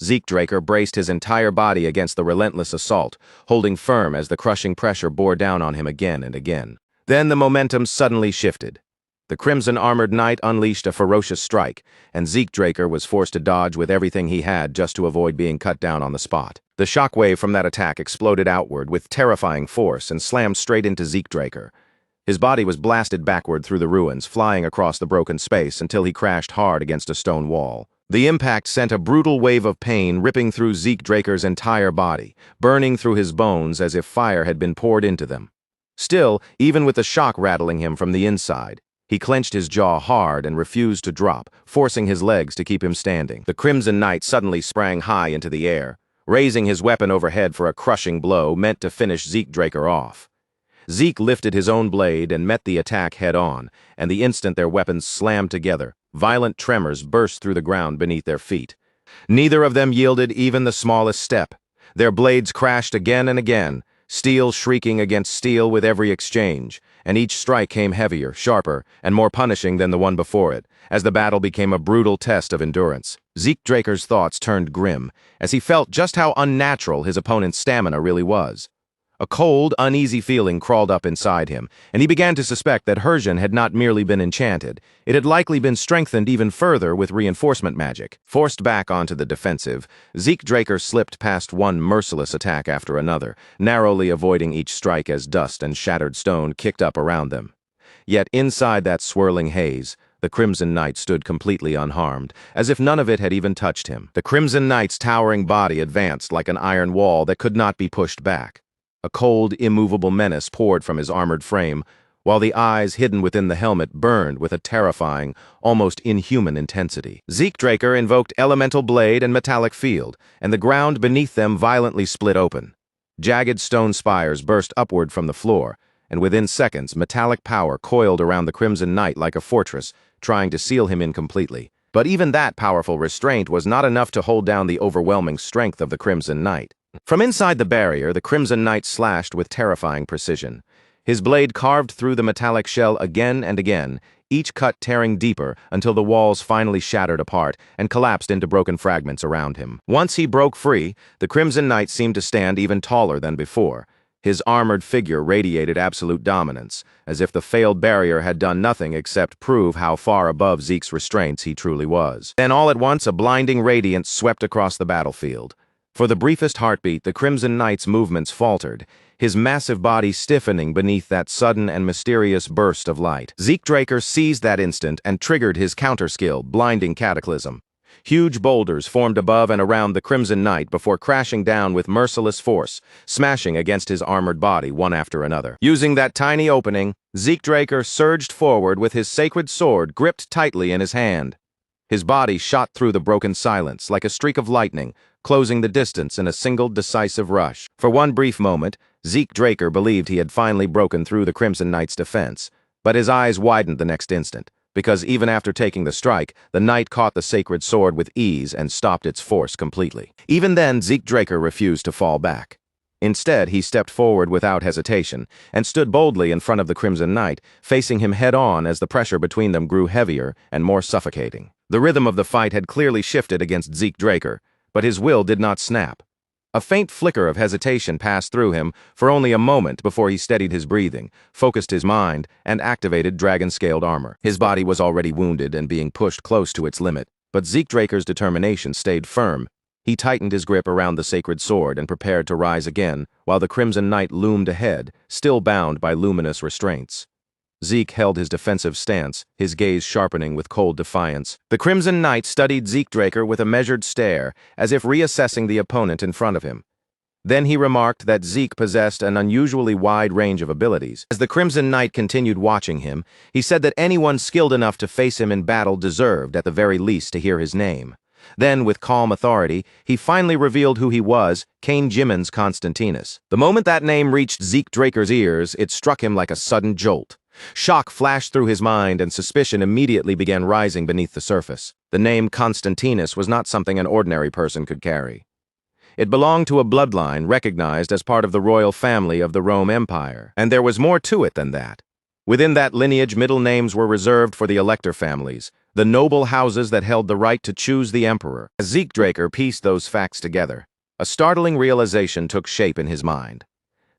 Speaker 1: Zeke Draker braced his entire body against the relentless assault, holding firm as the crushing pressure bore down on him again and again. Then the momentum suddenly shifted. The crimson-armored knight unleashed a ferocious strike, and Zeke Draker was forced to dodge with everything he had just to avoid being cut down on the spot. The shockwave from that attack exploded outward with terrifying force and slammed straight into Zeke Draker. His body was blasted backward through the ruins, flying across the broken space until he crashed hard against a stone wall. The impact sent a brutal wave of pain ripping through Zeke Draker's entire body, burning through his bones as if fire had been poured into them. Still, even with the shock rattling him from the inside, he clenched his jaw hard and refused to drop, forcing his legs to keep him standing. The Crimson Knight suddenly sprang high into the air, raising his weapon overhead for a crushing blow meant to finish Zeke Draker off. Zeke lifted his own blade and met the attack head-on, and the instant their weapons slammed together, violent tremors burst through the ground beneath their feet. Neither of them yielded even the smallest step. Their blades crashed again and again, steel shrieking against steel with every exchange, and each strike came heavier, sharper, and more punishing than the one before it, as the battle became a brutal test of endurance. Zeke Draker's thoughts turned grim, as he felt just how unnatural his opponent's stamina really was. A cold, uneasy feeling crawled up inside him, and he began to suspect that Hersian had not merely been enchanted. It had likely been strengthened even further with reinforcement magic. Forced back onto the defensive, Zeke Draker slipped past one merciless attack after another, narrowly avoiding each strike as dust and shattered stone kicked up around them. Yet inside that swirling haze, the Crimson Knight stood completely unharmed, as if none of it had even touched him. The Crimson Knight's towering body advanced like an iron wall that could not be pushed back. A cold, immovable menace poured from his armored frame, while the eyes hidden within the helmet burned with a terrifying, almost inhuman intensity. Zeke Draker invoked Elemental Blade and Metallic Field, and the ground beneath them violently split open. Jagged stone spires burst upward from the floor, and within seconds, metallic power coiled around the Crimson Knight like a fortress, trying to seal him in completely. But even that powerful restraint was not enough to hold down the overwhelming strength of the Crimson Knight. From inside the barrier, the Crimson Knight slashed with terrifying precision. His blade carved through the metallic shell again and again, each cut tearing deeper until the walls finally shattered apart and collapsed into broken fragments around him. Once he broke free, the Crimson Knight seemed to stand even taller than before. His armored figure radiated absolute dominance, as if the failed barrier had done nothing except prove how far above Zeke's restraints he truly was. Then all at once, a blinding radiance swept across the battlefield. For the briefest heartbeat, the Crimson Knight's movements faltered, his massive body stiffening beneath that sudden and mysterious burst of light. Zeke Draker seized that instant and triggered his counter-skill, Blinding Cataclysm. Huge boulders formed above and around the Crimson Knight before crashing down with merciless force, smashing against his armored body one after another. Using that tiny opening, Zeke Draker surged forward with his sacred sword gripped tightly in his hand. His body shot through the broken silence like a streak of lightning, closing the distance in a single decisive rush. For one brief moment, Zeke Draker believed he had finally broken through the Crimson Knight's defense, but his eyes widened the next instant, because even after taking the strike, the knight caught the sacred sword with ease and stopped its force completely. Even then, Zeke Draker refused to fall back. Instead, he stepped forward without hesitation and stood boldly in front of the Crimson Knight, facing him head-on as the pressure between them grew heavier and more suffocating. The rhythm of the fight had clearly shifted against Zeke Draker, but his will did not snap. A faint flicker of hesitation passed through him for only a moment before he steadied his breathing, focused his mind, and activated dragon-scaled armor. His body was already wounded and being pushed close to its limit, but Zeke Draker's determination stayed firm. He tightened his grip around the sacred sword and prepared to rise again, while the Crimson Knight loomed ahead, still bound by luminous restraints. Zeke held his defensive stance, his gaze sharpening with cold defiance. The Crimson Knight studied Zeke Draker with a measured stare, as if reassessing the opponent in front of him. Then he remarked that Zeke possessed an unusually wide range of abilities. As the Crimson Knight continued watching him, he said that anyone skilled enough to face him in battle deserved, at the very least, to hear his name. Then, with calm authority, he finally revealed who he was, Cain Jimmins Constantinus. The moment that name reached Zeke Draker's ears, it struck him like a sudden jolt. Shock flashed through his mind, and suspicion immediately began rising beneath the surface. The name Constantinus was not something an ordinary person could carry. It belonged to a bloodline recognized as part of the royal family of the Rome Empire, and there was more to it than that. Within that lineage, middle names were reserved for the elector families, the noble houses that held the right to choose the emperor. As Zeke Draker pieced those facts together, a startling realization took shape in his mind.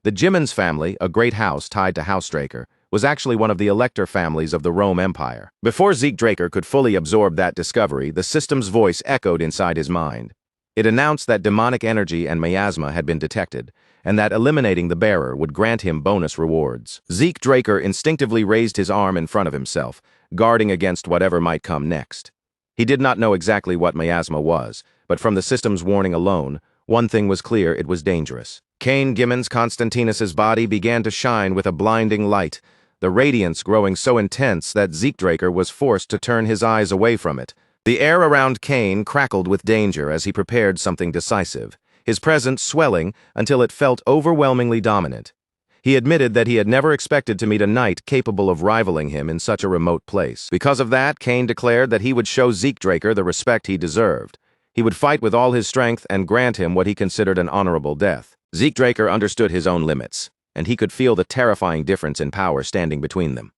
Speaker 1: The Jimmins family, a great house tied to House Draker, was actually one of the elector families of the Rome Empire. Before Zeke Draker could fully absorb that discovery, the system's voice echoed inside his mind. It announced that demonic energy and miasma had been detected, and that eliminating the bearer would grant him bonus rewards. Zeke Draker instinctively raised his arm in front of himself, guarding against whatever might come next. He did not know exactly what miasma was, but from the system's warning alone, one thing was clear: it was dangerous. Cain Jimmins Constantinus's body began to shine with a blinding light, the radiance growing so intense that Zeke Draker was forced to turn his eyes away from it. The air around Cain crackled with danger as he prepared something decisive, his presence swelling until it felt overwhelmingly dominant. He admitted that he had never expected to meet a knight capable of rivaling him in such a remote place. Because of that, Cain declared that he would show Zeke Draker the respect he deserved. He would fight with all his strength and grant him what he considered an honorable death. Zeke Draker understood his own limits, and he could feel the terrifying difference in power standing between them.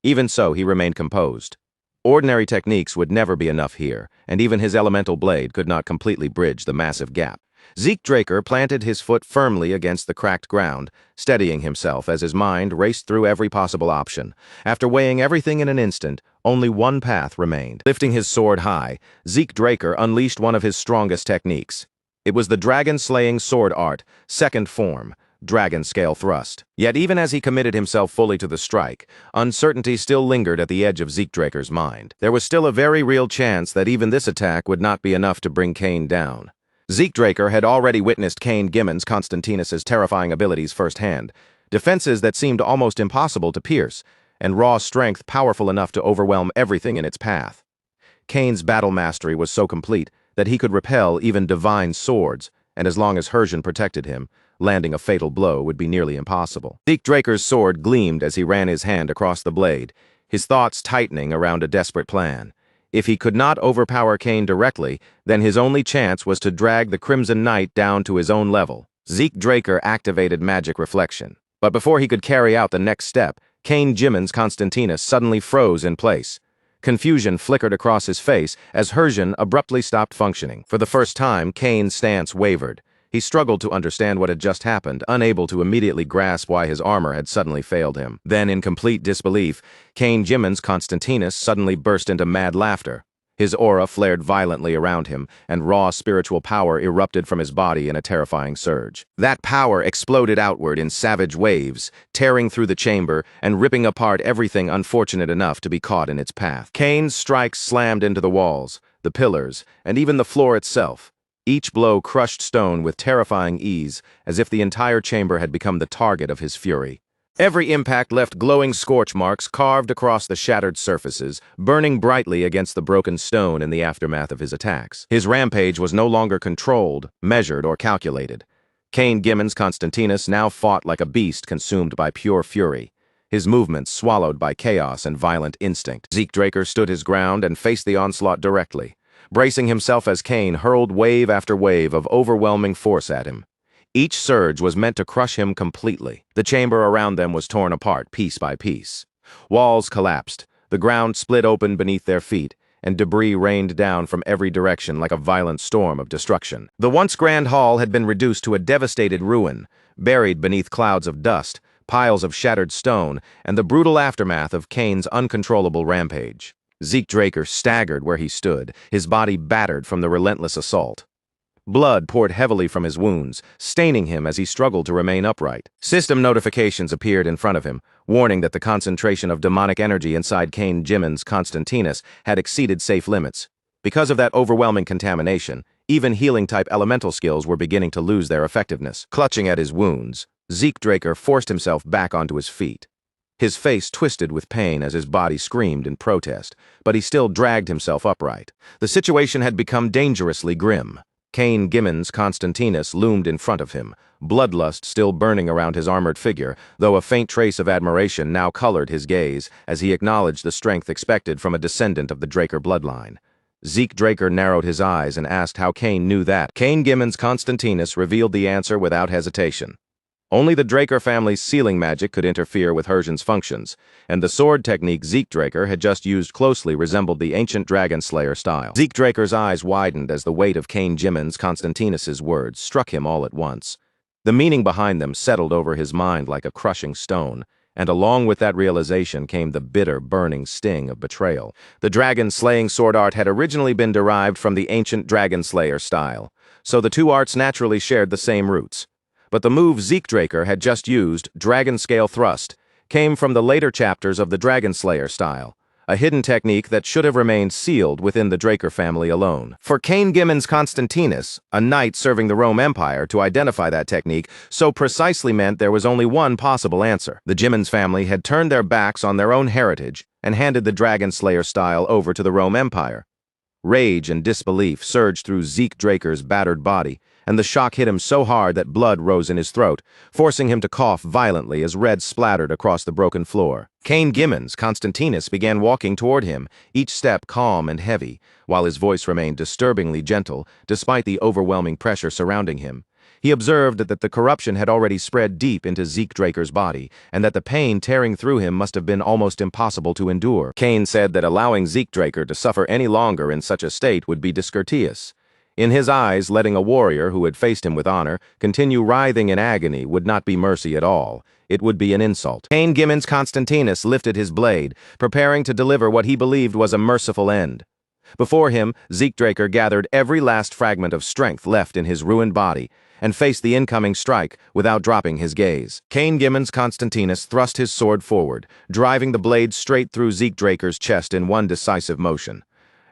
Speaker 1: Even so, he remained composed. Ordinary techniques would never be enough here, and even his elemental blade could not completely bridge the massive gap. Zeke Draker planted his foot firmly against the cracked ground, steadying himself as his mind raced through every possible option. After weighing everything in an instant, only one path remained. Lifting his sword high, Zeke Draker unleashed one of his strongest techniques. It was the dragon-slaying sword art, second form, dragon scale thrust. Yet even as he committed himself fully to the strike, uncertainty still lingered at the edge of Zeke Draker's mind. There was still a very real chance that even this attack would not be enough to bring Cain down. Zeke Draker had already witnessed Cain Jimmins Constantinus's terrifying abilities firsthand, defenses that seemed almost impossible to pierce, and raw strength powerful enough to overwhelm everything in its path. Cain's battle mastery was so complete that he could repel even divine swords, and as long as Hersian protected him, landing a fatal blow would be nearly impossible. Zeke Draker's sword gleamed as he ran his hand across the blade, his thoughts tightening around a desperate plan. If he could not overpower Cain directly, then his only chance was to drag the Crimson Knight down to his own level. Zeke Draker activated magic reflection. But before he could carry out the next step, Cain Jimmins Constantinus suddenly froze in place. Confusion flickered across his face as Hersian abruptly stopped functioning. For the first time, Cain's stance wavered. He struggled to understand what had just happened, unable to immediately grasp why his armor had suddenly failed him. Then, in complete disbelief, Cain Jimmins Constantinus suddenly burst into mad laughter. His aura flared violently around him, and raw spiritual power erupted from his body in a terrifying surge. That power exploded outward in savage waves, tearing through the chamber and ripping apart everything unfortunate enough to be caught in its path. Cain's strikes slammed into the walls, the pillars, and even the floor itself. Each blow crushed stone with terrifying ease, as if the entire chamber had become the target of his fury. Every impact left glowing scorch marks carved across the shattered surfaces, burning brightly against the broken stone in the aftermath of his attacks. His rampage was no longer controlled, measured, or calculated. Cain Jimmins Constantinus now fought like a beast consumed by pure fury, his movements swallowed by chaos and violent instinct. Zeke Draker stood his ground and faced the onslaught directly, bracing himself as Cain hurled wave after wave of overwhelming force at him. Each surge was meant to crush him completely. The chamber around them was torn apart piece by piece. Walls collapsed, the ground split open beneath their feet, and debris rained down from every direction like a violent storm of destruction. The once grand hall had been reduced to a devastated ruin, buried beneath clouds of dust, piles of shattered stone, and the brutal aftermath of Cain's uncontrollable rampage. Zeke Draker staggered where he stood, his body battered from the relentless assault. Blood poured heavily from his wounds, staining him as he struggled to remain upright. System notifications appeared in front of him, warning that the concentration of demonic energy inside Cain Jimin's Constantinus had exceeded safe limits. Because of that overwhelming contamination, even healing-type elemental skills were beginning to lose their effectiveness. Clutching at his wounds, Zeke Draker forced himself back onto his feet. His face twisted with pain as his body screamed in protest, but he still dragged himself upright. The situation had become dangerously grim. Cain Jimin's Constantinus loomed in front of him, bloodlust still burning around his armored figure, though a faint trace of admiration now colored his gaze as he acknowledged the strength expected from a descendant of the Draker bloodline. Zeke Draker narrowed his eyes and asked how Cain knew that. Cain Jimin's Constantinus revealed the answer without hesitation. Only the Draker family's sealing magic could interfere with Hersian's functions, and the sword technique Zeke Draker had just used closely resembled the ancient Dragon Slayer style. Zeke Draker's eyes widened as the weight of Cain Jimin's Constantinus's words struck him all at once. The meaning behind them settled over his mind like a crushing stone, and along with that realization came the bitter, burning sting of betrayal. The dragon-slaying sword art had originally been derived from the ancient Dragon Slayer style, so the two arts naturally shared the same roots. But the move Zeke Draker had just used, Dragon Scale Thrust, came from the later chapters of the Dragon Slayer style, a hidden technique that should have remained sealed within the Draker family alone. For Cain Jimin's Constantinus, a knight serving the Rome Empire, to identify that technique so precisely meant there was only one possible answer. The Jimin's family had turned their backs on their own heritage and handed the Dragon Slayer style over to the Rome Empire. Rage and disbelief surged through Zeke Draker's battered body, and the shock hit him so hard that blood rose in his throat, forcing him to cough violently as red splattered across the broken floor. Cain Jimin's Constantinus began walking toward him, each step calm and heavy, while his voice remained disturbingly gentle despite the overwhelming pressure surrounding him. He observed that the corruption had already spread deep into Zeke Draker's body, and that the pain tearing through him must have been almost impossible to endure. Cain said that allowing Zeke Draker to suffer any longer in such a state would be discourteous. In his eyes, letting a warrior who had faced him with honor continue writhing in agony would not be mercy at all. It would be an insult. Cain Jimin's Constantinus lifted his blade, preparing to deliver what he believed was a merciful end. Before him, Zeke Draker gathered every last fragment of strength left in his ruined body and faced the incoming strike without dropping his gaze. Cain Jimin's Constantinus thrust his sword forward, driving the blade straight through Zeke Draker's chest in one decisive motion.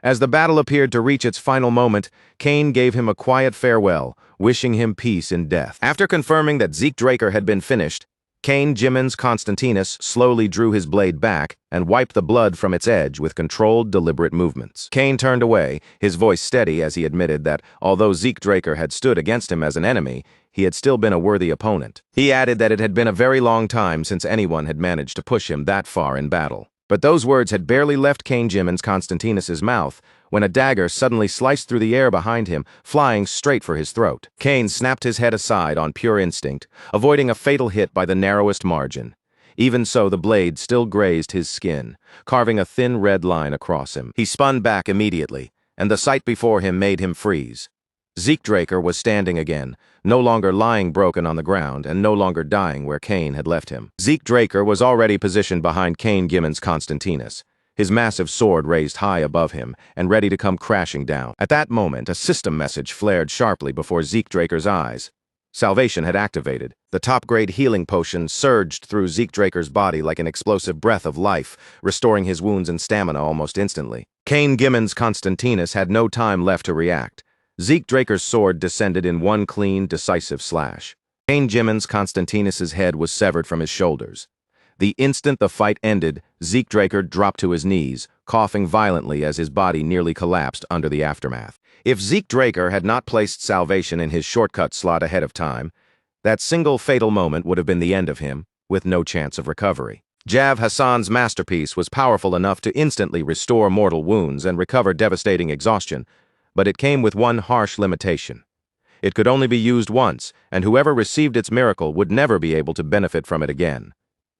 Speaker 1: As the battle appeared to reach its final moment, Cain gave him a quiet farewell, wishing him peace in death. After confirming that Zeke Draker had been finished, Cain Jimin's Constantinus slowly drew his blade back and wiped the blood from its edge with controlled, deliberate movements. Cain turned away, his voice steady as he admitted that, although Zeke Draker had stood against him as an enemy, he had still been a worthy opponent. He added that it had been a very long time since anyone had managed to push him that far in battle. But those words had barely left Cain Jimin's Constantinus's mouth when a dagger suddenly sliced through the air behind him, flying straight for his throat. Cain snapped his head aside on pure instinct, avoiding a fatal hit by the narrowest margin. Even so, the blade still grazed his skin, carving a thin red line across him. He spun back immediately, and the sight before him made him freeze. Zeke Draker was standing again, no longer lying broken on the ground and no longer dying where Cain had left him. Zeke Draker was already positioned behind Cain Jimin's Constantinus, his massive sword raised high above him and ready to come crashing down. At that moment, a system message flared sharply before Zeke Draker's eyes. Salvation had activated. The top-grade healing potion surged through Zeke Draker's body like an explosive breath of life, restoring his wounds and stamina almost instantly. Cain Jimin's Constantinus had no time left to react. Zeke Draker's sword descended in one clean, decisive slash. Cain Jimin's Constantinus's head was severed from his shoulders. The instant the fight ended, Zeke Draker dropped to his knees, coughing violently as his body nearly collapsed under the aftermath. If Zeke Draker had not placed salvation in his shortcut slot ahead of time, that single fatal moment would have been the end of him, with no chance of recovery. Jav Hassan's masterpiece was powerful enough to instantly restore mortal wounds and recover devastating exhaustion, but it came with one harsh limitation. It could only be used once, and whoever received its miracle would never be able to benefit from it again.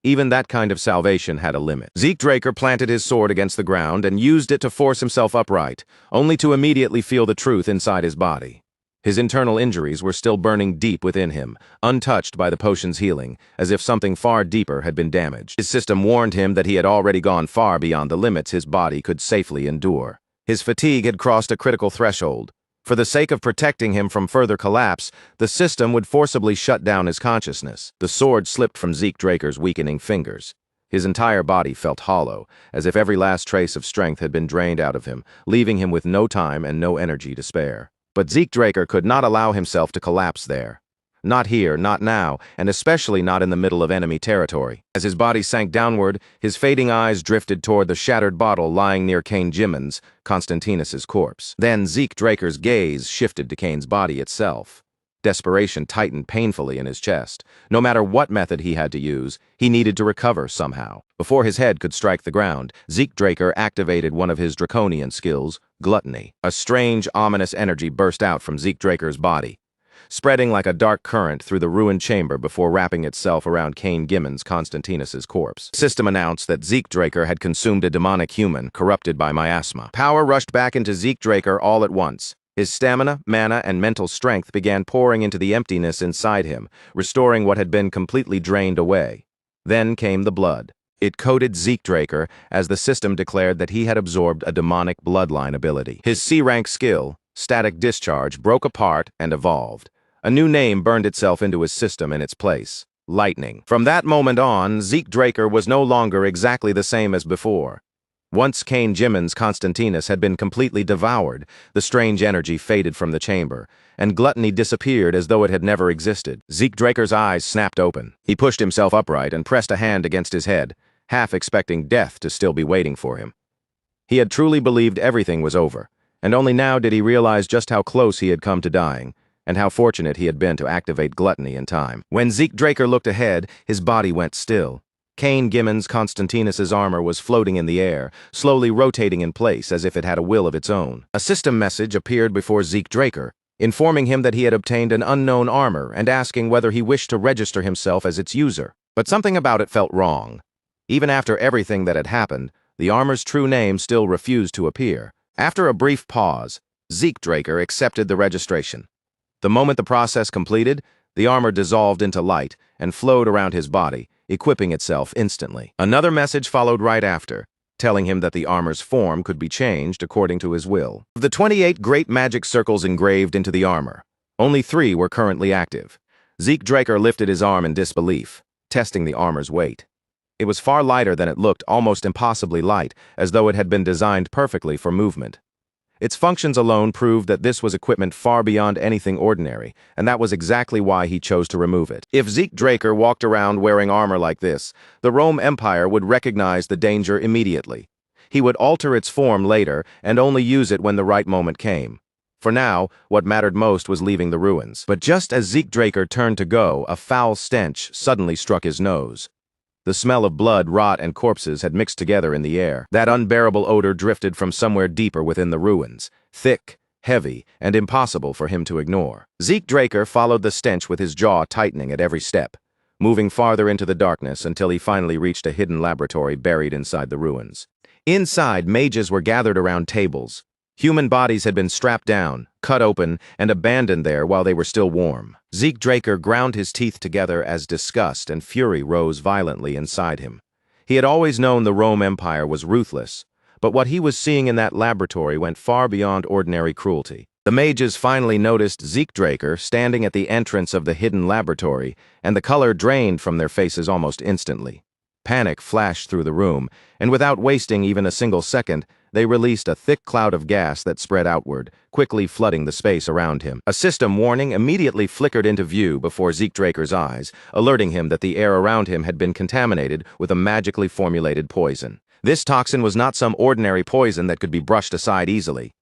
Speaker 1: Even that kind of salvation had a limit. Zeke Draker planted his sword against the ground and used it to force himself upright, only to immediately feel the truth inside his body. His internal injuries were still burning deep within him, untouched by the potion's healing, as if something far deeper had been damaged. His system warned him that he had already gone far beyond the limits his body could safely endure. His fatigue had crossed a critical threshold. For the sake of protecting him from further collapse, the system would forcibly shut down his consciousness. The sword slipped from Zeke Draker's weakening fingers. His entire body felt hollow, as if every last trace of strength had been drained out of him, leaving him with no time and no energy to spare. But Zeke Draker could not allow himself to collapse there. Not here, not now, and especially not in the middle of enemy territory. As his body sank downward, his fading eyes drifted toward the shattered bottle lying near Kane Jimin's, Constantinus's corpse. Then Zeke Draker's gaze shifted to Kane's body itself. Desperation tightened painfully in his chest. No matter what method he had to use, he needed to recover somehow. Before his head could strike the ground, Zeke Draker activated one of his draconian skills, gluttony. A strange, ominous energy burst out from Zeke Draker's body, spreading like a dark current through the ruined chamber before wrapping itself around Kane Jimin's, Constantinus's corpse. The system announced that Zeke Draker had consumed a demonic human corrupted by miasma. Power rushed back into Zeke Draker all at once. His stamina, mana, and mental strength began pouring into the emptiness inside him, restoring what had been completely drained away. Then came the blood. It coated Zeke Draker as the system declared that he had absorbed a demonic bloodline ability. His C-rank skill, Static Discharge, broke apart and evolved. A new name burned itself into his system in its place: Lightning. From that moment on, Zeke Draker was no longer exactly the same as before. Once Kane Jimin's Constantinus had been completely devoured, the strange energy faded from the chamber, and gluttony disappeared as though it had never existed. Zeke Draker's eyes snapped open. He pushed himself upright and pressed a hand against his head, half expecting death to still be waiting for him. He had truly believed everything was over, and only now did he realize just how close he had come to dying, and how fortunate he had been to activate gluttony in time. When Zeke Draker looked ahead, his body went still. Kane Jimin's Constantinus's armor was floating in the air, slowly rotating in place as if it had a will of its own. A system message appeared before Zeke Draker, informing him that he had obtained an unknown armor and asking whether he wished to register himself as its user. But something about it felt wrong. Even after everything that had happened, the armor's true name still refused to appear. After a brief pause, Zeke Draker accepted the registration. The moment the process completed, the armor dissolved into light and flowed around his body, equipping itself instantly. Another message followed right after, telling him that the armor's form could be changed according to his will. Of the 28 great magic circles engraved into the armor, only 3 were currently active. Zeke Draker lifted his arm in disbelief, testing the armor's weight. It was far lighter than it looked, almost impossibly light, as though it had been designed perfectly for movement. Its functions alone proved that this was equipment far beyond anything ordinary, and that was exactly why he chose to remove it. If Zeke Draker walked around wearing armor like this, the Rome Empire would recognize the danger immediately. He would alter its form later and only use it when the right moment came. For now, what mattered most was leaving the ruins. But just as Zeke Draker turned to go, a foul stench suddenly struck his nose. The smell of blood, rot, and corpses had mixed together in the air. That unbearable odor drifted from somewhere deeper within the ruins, thick, heavy, and impossible for him to ignore. Zeke Draker followed the stench with his jaw tightening at every step, moving farther into the darkness until he finally reached a hidden laboratory buried inside the ruins. Inside, mages were gathered around tables. Human bodies had been strapped down, cut open, and abandoned there while they were still warm. Zeke Draker ground his teeth together as disgust and fury rose violently inside him. He had always known the Rome Empire was ruthless, but what he was seeing in that laboratory went far beyond ordinary cruelty. The mages finally noticed Zeke Draker standing at the entrance of the hidden laboratory, and the color drained from their faces almost instantly. Panic flashed through the room, and without wasting even a single second, they released a thick cloud of gas that spread outward, quickly flooding the space around him. A system warning immediately flickered into view before Zeke Draker's eyes, alerting him that the air around him had been contaminated with a magically formulated poison. This toxin was not some ordinary poison that could be brushed aside easily.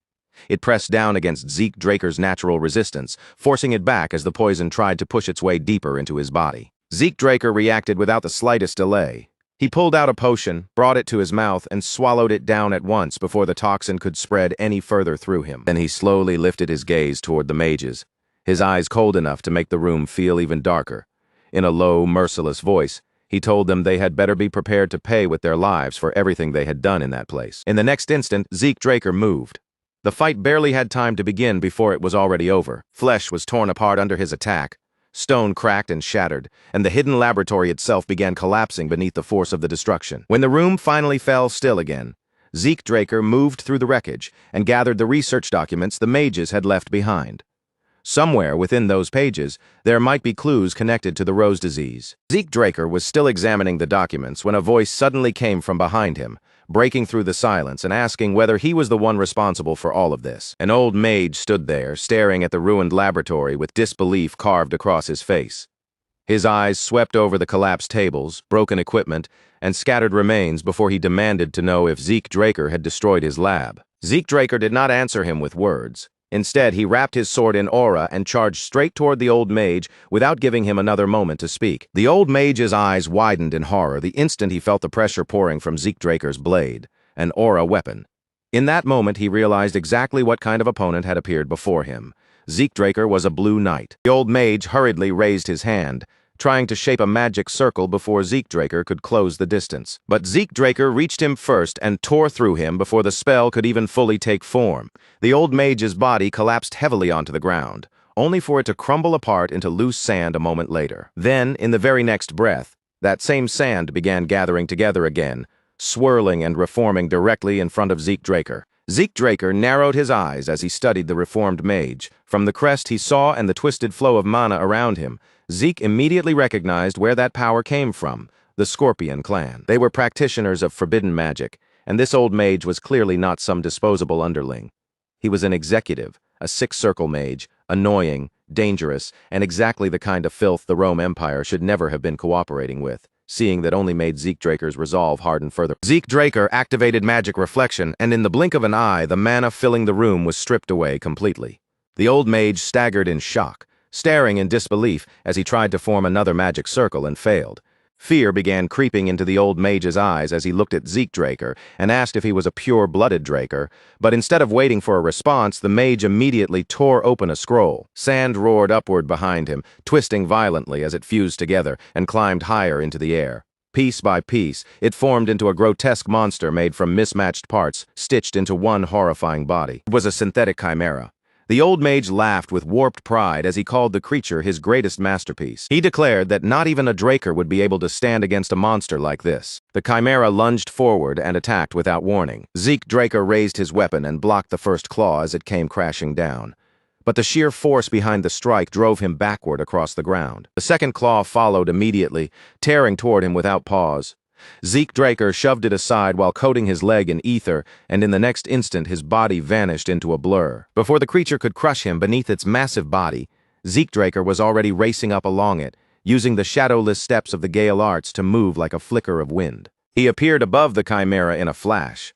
Speaker 1: It pressed down against Zeke Draker's natural resistance, forcing it back as the poison tried to push its way deeper into his body. Zeke Draker reacted without the slightest delay. He pulled out a potion, brought it to his mouth, and swallowed it down at once before the toxin could spread any further through him. Then he slowly lifted his gaze toward the mages, his eyes cold enough to make the room feel even darker. In a low, merciless voice, he told them they had better be prepared to pay with their lives for everything they had done in that place. In the next instant, Zeke Draker moved. The fight barely had time to begin before it was already over. Flesh was torn apart under his attack. Stone cracked and shattered, and the hidden laboratory itself began collapsing beneath the force of the destruction. When the room finally fell still again, Zeke Draker moved through the wreckage and gathered the research documents the mages had left behind. Somewhere within those pages, there might be clues connected to the rose disease. Zeke Draker was still examining the documents when a voice suddenly came from behind him, breaking through the silence and asking whether he was the one responsible for all of this. An old mage stood there, staring at the ruined laboratory with disbelief carved across his face. His eyes swept over the collapsed tables, broken equipment, and scattered remains before he demanded to know if Zeke Draker had destroyed his lab. Zeke Draker did not answer him with words. Instead, he wrapped his sword in aura and charged straight toward the old mage without giving him another moment to speak. The old mage's eyes widened in horror the instant he felt the pressure pouring from Zeke Draker's blade, an aura weapon. In that moment, he realized exactly what kind of opponent had appeared before him. Zeke Draker was a blue knight. The old mage hurriedly raised his hand, trying to shape a magic circle before Zeke Draker could close the distance. But Zeke Draker reached him first and tore through him before the spell could even fully take form. The old mage's body collapsed heavily onto the ground, only for it to crumble apart into loose sand a moment later. Then, in the very next breath, that same sand began gathering together again, swirling and reforming directly in front of Zeke Draker. Zeke Draker narrowed his eyes as he studied the reformed mage. From the crest he saw and the twisted flow of mana around him, Zeke immediately recognized where that power came from, the Scorpion clan. They were practitioners of forbidden magic, and this old mage was clearly not some disposable underling. He was an executive, a six-circle mage, annoying, dangerous, and exactly the kind of filth the Rome Empire should never have been cooperating with, seeing that only made Zeke Draker's resolve harden further. Zeke Draker activated magic reflection, and in the blink of an eye, the mana filling the room was stripped away completely. The old mage staggered in shock, staring in disbelief as he tried to form another magic circle and failed. Fear began creeping into the old mage's eyes as he looked at Zeke Draker and asked if he was a pure-blooded Draker, but instead of waiting for a response, the mage immediately tore open a scroll. Sand roared upward behind him, twisting violently as it fused together and climbed higher into the air. Piece by piece, it formed into a grotesque monster made from mismatched parts, stitched into one horrifying body. It was a synthetic chimera. The old mage laughed with warped pride as he called the creature his greatest masterpiece. He declared that not even a Draker would be able to stand against a monster like this. The chimera lunged forward and attacked without warning. Zeke Draker raised his weapon and blocked the first claw as it came crashing down. But the sheer force behind the strike drove him backward across the ground. The second claw followed immediately, tearing toward him without pause. Zeke Draker shoved it aside while coating his leg in ether, and in the next instant his body vanished into a blur. Before the creature could crush him beneath its massive body, Zeke Draker was already racing up along it, using the shadowless steps of the Gale Arts to move like a flicker of wind. He appeared above the chimera in a flash,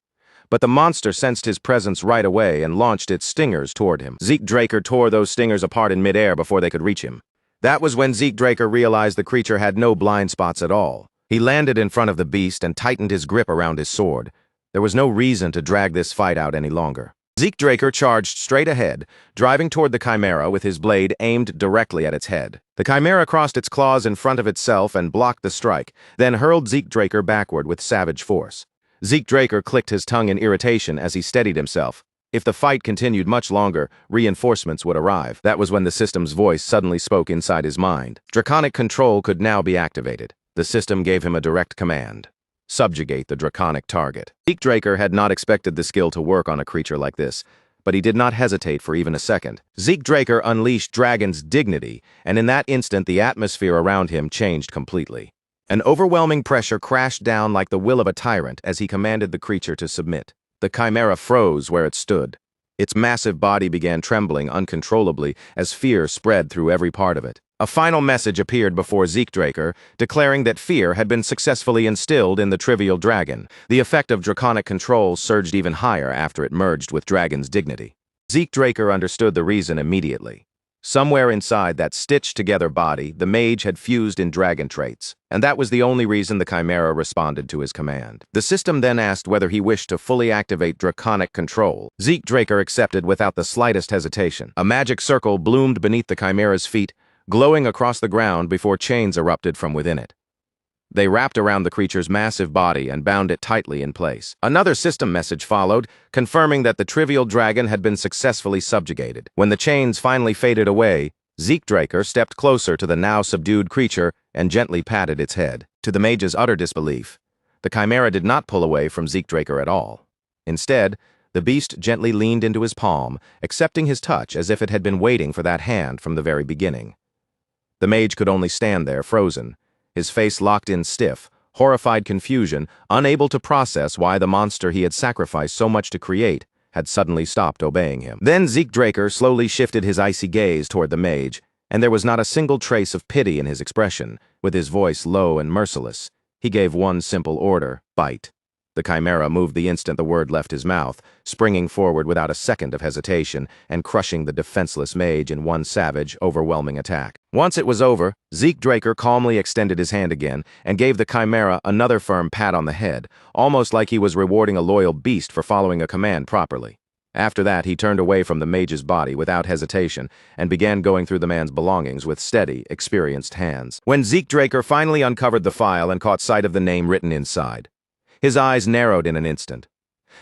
Speaker 1: but the monster sensed his presence right away and launched its stingers toward him. Zeke Draker tore those stingers apart in midair before they could reach him. That was when Zeke Draker realized the creature had no blind spots at all. He landed in front of the beast and tightened his grip around his sword. There was no reason to drag this fight out any longer. Zeke Draker charged straight ahead, driving toward the chimera with his blade aimed directly at its head. The chimera crossed its claws in front of itself and blocked the strike, then hurled Zeke Draker backward with savage force. Zeke Draker clicked his tongue in irritation as he steadied himself. If the fight continued much longer, reinforcements would arrive. That was when the system's voice suddenly spoke inside his mind. Draconic control could now be activated. The system gave him a direct command: subjugate the draconic target. Zeke Draker had not expected the skill to work on a creature like this, but he did not hesitate for even a second. Zeke Draker unleashed Dragon's dignity, and in that instant the atmosphere around him changed completely. An overwhelming pressure crashed down like the will of a tyrant as he commanded the creature to submit. The chimera froze where it stood. Its massive body began trembling uncontrollably as fear spread through every part of it. A final message appeared before Zeke Draker, declaring that fear had been successfully instilled in the trivial dragon. The effect of draconic control surged even higher after it merged with Dragon's dignity. Zeke Draker understood the reason immediately. Somewhere inside that stitched-together body, the mage had fused in dragon traits, and that was the only reason the chimera responded to his command. The system then asked whether he wished to fully activate draconic control. Zeke Draker accepted without the slightest hesitation. A magic circle bloomed beneath the chimera's feet, glowing across the ground before chains erupted from within it. They wrapped around the creature's massive body and bound it tightly in place. Another system message followed, confirming that the trivial dragon had been successfully subjugated. When the chains finally faded away, Zeke Draker stepped closer to the now subdued creature and gently patted its head. To the mage's utter disbelief, the chimera did not pull away from Zeke Draker at all. Instead, the beast gently leaned into his palm, accepting his touch as if it had been waiting for that hand from the very beginning. The mage could only stand there, frozen, his face locked in stiff, horrified confusion, unable to process why the monster he had sacrificed so much to create had suddenly stopped obeying him. Then Zeke Draker slowly shifted his icy gaze toward the mage, and there was not a single trace of pity in his expression. With his voice low and merciless, he gave one simple order: bite. The chimera moved the instant the word left his mouth, springing forward without a second of hesitation and crushing the defenseless mage in one savage, overwhelming attack. Once it was over, Zeke Draker calmly extended his hand again and gave the chimera another firm pat on the head, almost like he was rewarding a loyal beast for following a command properly. After that, he turned away from the mage's body without hesitation and began going through the man's belongings with steady, experienced hands. When Zeke Draker finally uncovered the file and caught sight of the name written inside, his eyes narrowed in an instant.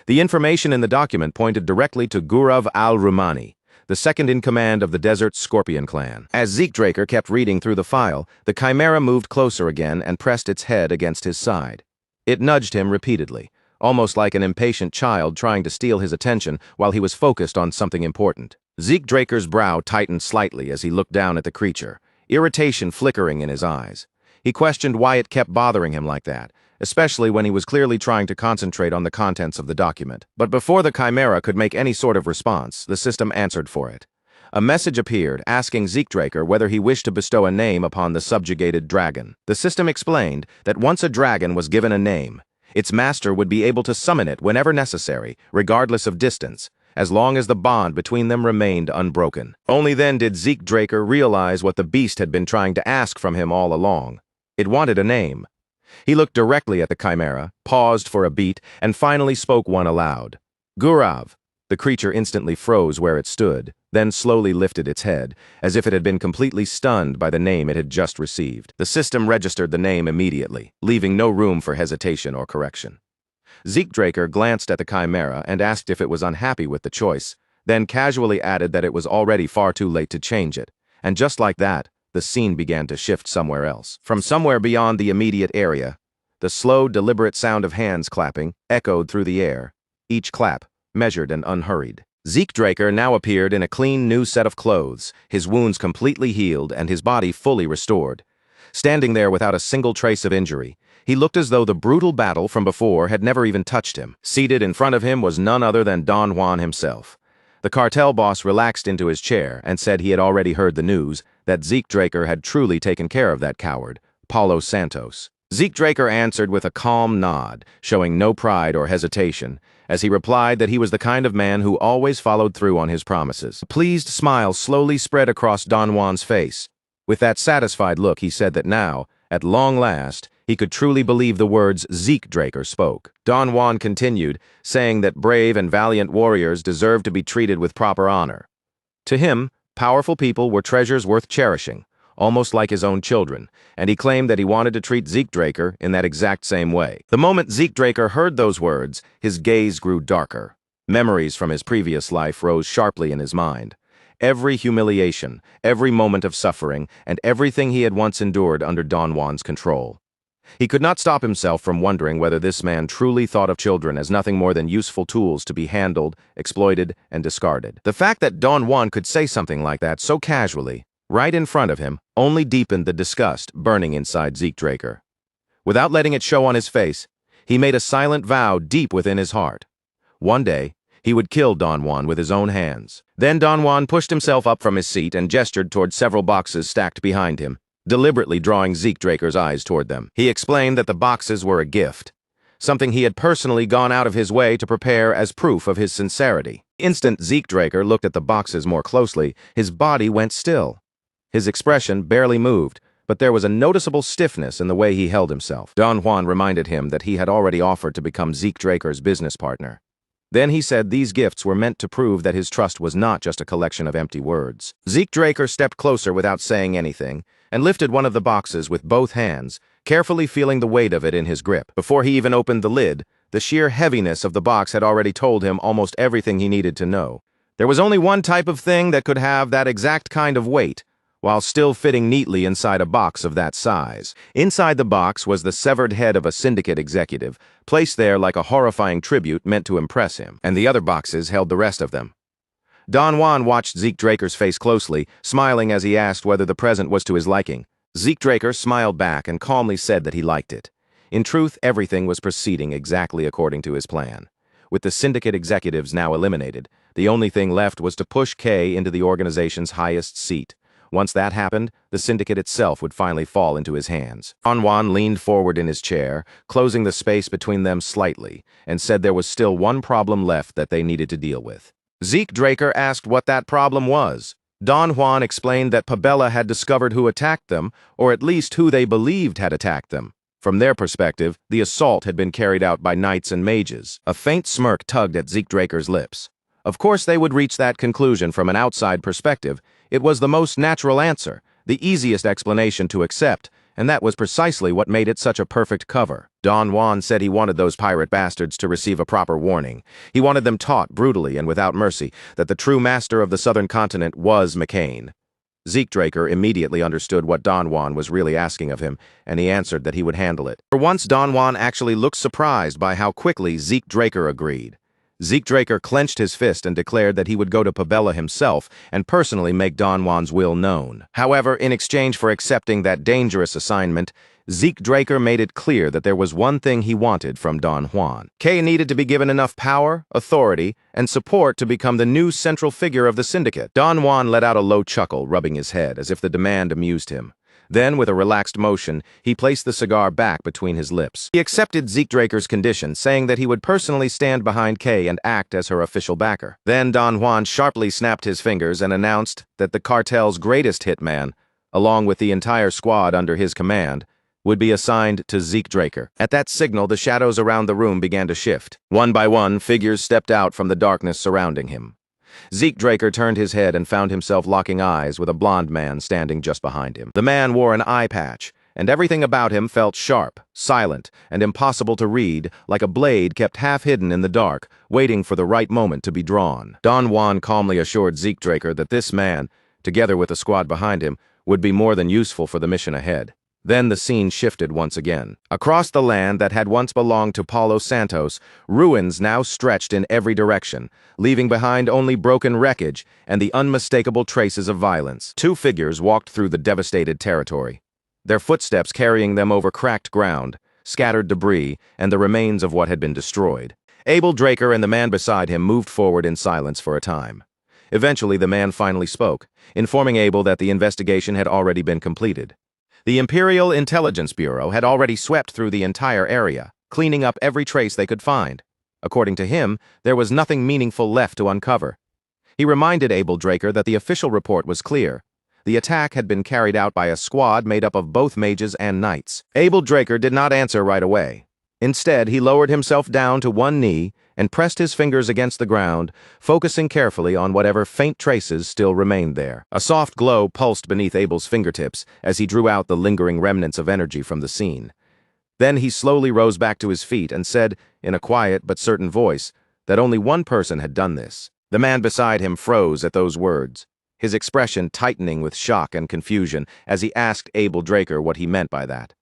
Speaker 1: The information in the document pointed directly to Gurav al-Rumani, the second-in-command of the Desert Scorpion clan. As Zeke Draker kept reading through the file, the chimera moved closer again and pressed its head against his side. It nudged him repeatedly, almost like an impatient child trying to steal his attention while he was focused on something important. Zeke Draker's brow tightened slightly as he looked down at the creature, irritation flickering in his eyes. He questioned why it kept bothering him like that, especially when he was clearly trying to concentrate on the contents of the document. But before the chimera could make any sort of response, the system answered for it. A message appeared asking Zeke Draker whether he wished to bestow a name upon the subjugated dragon. The system explained that once a dragon was given a name, its master would be able to summon it whenever necessary, regardless of distance, as long as the bond between them remained unbroken. Only then did Zeke Draker realize what the beast had been trying to ask from him all along. It wanted a name. He looked directly at the chimera, paused for a beat, and finally spoke one aloud. Gurav. The creature instantly froze where it stood, then slowly lifted its head, as if it had been completely stunned by the name it had just received. The system registered the name immediately, leaving no room for hesitation or correction. Zeke Draker glanced at the chimera and asked if it was unhappy with the choice, then casually added that it was already far too late to change it, and just like that, the scene began to shift somewhere else. From somewhere beyond the immediate area, the slow, deliberate sound of hands clapping echoed through the air, each clap measured and unhurried. Zeke Draker now appeared in a clean new set of clothes, his wounds completely healed and his body fully restored. Standing there without a single trace of injury, he looked as though the brutal battle from before had never even touched him. Seated in front of him was none other than Don Juan himself. The cartel boss relaxed into his chair and said he had already heard the news that Zeke Draker had truly taken care of that coward, Paulo Santos. Zeke Draker answered with a calm nod, showing no pride or hesitation, as he replied that he was the kind of man who always followed through on his promises. A pleased smile slowly spread across Don Juan's face. With that satisfied look, he said that now, at long last, he could truly believe the words Zeke Draker spoke. Don Juan continued, saying that brave and valiant warriors deserved to be treated with proper honor. To him, powerful people were treasures worth cherishing, almost like his own children, and he claimed that he wanted to treat Zeke Draker in that exact same way. The moment Zeke Draker heard those words, his gaze grew darker. Memories from his previous life rose sharply in his mind. Every humiliation, every moment of suffering, and everything he had once endured under Don Juan's control. He could not stop himself from wondering whether this man truly thought of children as nothing more than useful tools to be handled, exploited, and discarded. The fact that Don Juan could say something like that so casually, right in front of him, only deepened the disgust burning inside Zeke Draker. Without letting it show on his face, he made a silent vow deep within his heart. One day, he would kill Don Juan with his own hands. Then Don Juan pushed himself up from his seat and gestured toward several boxes stacked behind him, deliberately drawing Zeke Draker's eyes toward them. He explained that the boxes were a gift, something he had personally gone out of his way to prepare as proof of his sincerity. Instant Zeke Draker looked at the boxes more closely, his body went still. His expression barely moved, but there was a noticeable stiffness in the way he held himself. Don Juan reminded him that he had already offered to become Zeke Draker's business partner. Then he said these gifts were meant to prove that his trust was not just a collection of empty words. Zeke Draker stepped closer without saying anything, and lifted one of the boxes with both hands, carefully feeling the weight of it in his grip. Before he even opened the lid, the sheer heaviness of the box had already told him almost everything he needed to know. There was only one type of thing that could have that exact kind of weight, while still fitting neatly inside a box of that size. Inside the box was the severed head of a syndicate executive, placed there like a horrifying tribute meant to impress him, and the other boxes held the rest of them. Don Juan watched Zeke Draker's face closely, smiling as he asked whether the present was to his liking. Zeke Draker smiled back and calmly said that he liked it. In truth, everything was proceeding exactly according to his plan. With the syndicate executives now eliminated, the only thing left was to push K into the organization's highest seat. Once that happened, the syndicate itself would finally fall into his hands. Don Juan leaned forward in his chair, closing the space between them slightly, and said there was still one problem left that they needed to deal with. Zeke Draker asked what that problem was. Don Juan explained that Pabella had discovered who attacked them, or at least who they believed had attacked them. From their perspective, the assault had been carried out by knights and mages. A faint smirk tugged at Zeke Draker's lips. Of course they would reach that conclusion from an outside perspective. It was the most natural answer, the easiest explanation to accept, and that was precisely what made it such a perfect cover. Don Juan said he wanted those pirate bastards to receive a proper warning. He wanted them taught brutally and without mercy that the true master of the southern continent was McCain. Zeke Draker immediately understood what Don Juan was really asking of him, and he answered that he would handle it. For once, Don Juan actually looked surprised by how quickly Zeke Draker agreed. Zeke Draker clenched his fist and declared that he would go to Pabella himself and personally make Don Juan's will known. However, in exchange for accepting that dangerous assignment, Zeke Draker made it clear that there was one thing he wanted from Don Juan. Kay needed to be given enough power, authority, and support to become the new central figure of the syndicate. Don Juan let out a low chuckle, rubbing his head, as if the demand amused him. Then, with a relaxed motion, he placed the cigar back between his lips. He accepted Zeke Draker's condition, saying that he would personally stand behind Kay and act as her official backer. Then Don Juan sharply snapped his fingers and announced that the cartel's greatest hitman, along with the entire squad under his command, would be assigned to Zeke Draker. At that signal, the shadows around the room began to shift. One by one, figures stepped out from the darkness surrounding him. Zeke Draker turned his head and found himself locking eyes with a blond man standing just behind him. The man wore an eye patch, and everything about him felt sharp, silent, and impossible to read, like a blade kept half hidden in the dark, waiting for the right moment to be drawn. Don Juan calmly assured Zeke Draker that this man, together with the squad behind him, would be more than useful for the mission ahead. Then the scene shifted once again. Across the land that had once belonged to Paulo Santos, ruins now stretched in every direction, leaving behind only broken wreckage and the unmistakable traces of violence. Two figures walked through the devastated territory, their footsteps carrying them over cracked ground, scattered debris, and the remains of what had been destroyed. Abel Draker and the man beside him moved forward in silence for a time. Eventually, the man finally spoke, informing Abel that the investigation had already been completed. The Imperial Intelligence Bureau had already swept through the entire area, cleaning up every trace they could find. According to him, there was nothing meaningful left to uncover. He reminded Abel Draker that the official report was clear. The attack had been carried out by a squad made up of both mages and knights. Abel Draker did not answer right away. Instead, he lowered himself down to one knee and pressed his fingers against the ground, focusing carefully on whatever faint traces still remained there. A soft glow pulsed beneath Abel's fingertips as he drew out the lingering remnants of energy from the scene. Then he slowly rose back to his feet and said, in a quiet but certain voice, that only one person had done this. The man beside him froze at those words, his expression tightening with shock and confusion as he asked Abel Draker what he meant by that.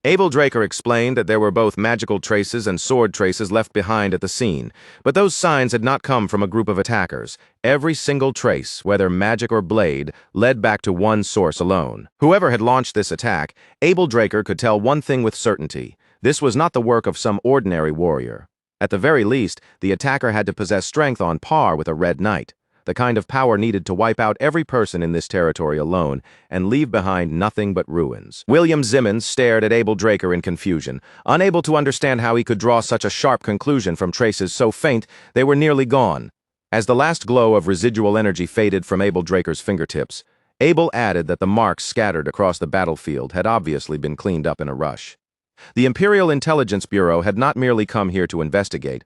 Speaker 1: Abel Draker explained that there were both magical traces and sword traces left behind at the scene, but those signs had not come from a group of attackers. Every single trace, whether magic or blade, led back to one source alone. Whoever had launched this attack, Abel Draker could tell one thing with certainty. This was not the work of some ordinary warrior. At the very least, the attacker had to possess strength on par with a Red Knight, the kind of power needed to wipe out every person in this territory alone and leave behind nothing but ruins. William Zimmons stared at Abel Draker in confusion, unable to understand how he could draw such a sharp conclusion from traces so faint they were nearly gone. As the last glow of residual energy faded from Abel Draker's fingertips, Abel added that the marks scattered across the battlefield had obviously been cleaned up in a rush. The Imperial Intelligence Bureau had not merely come here to investigate.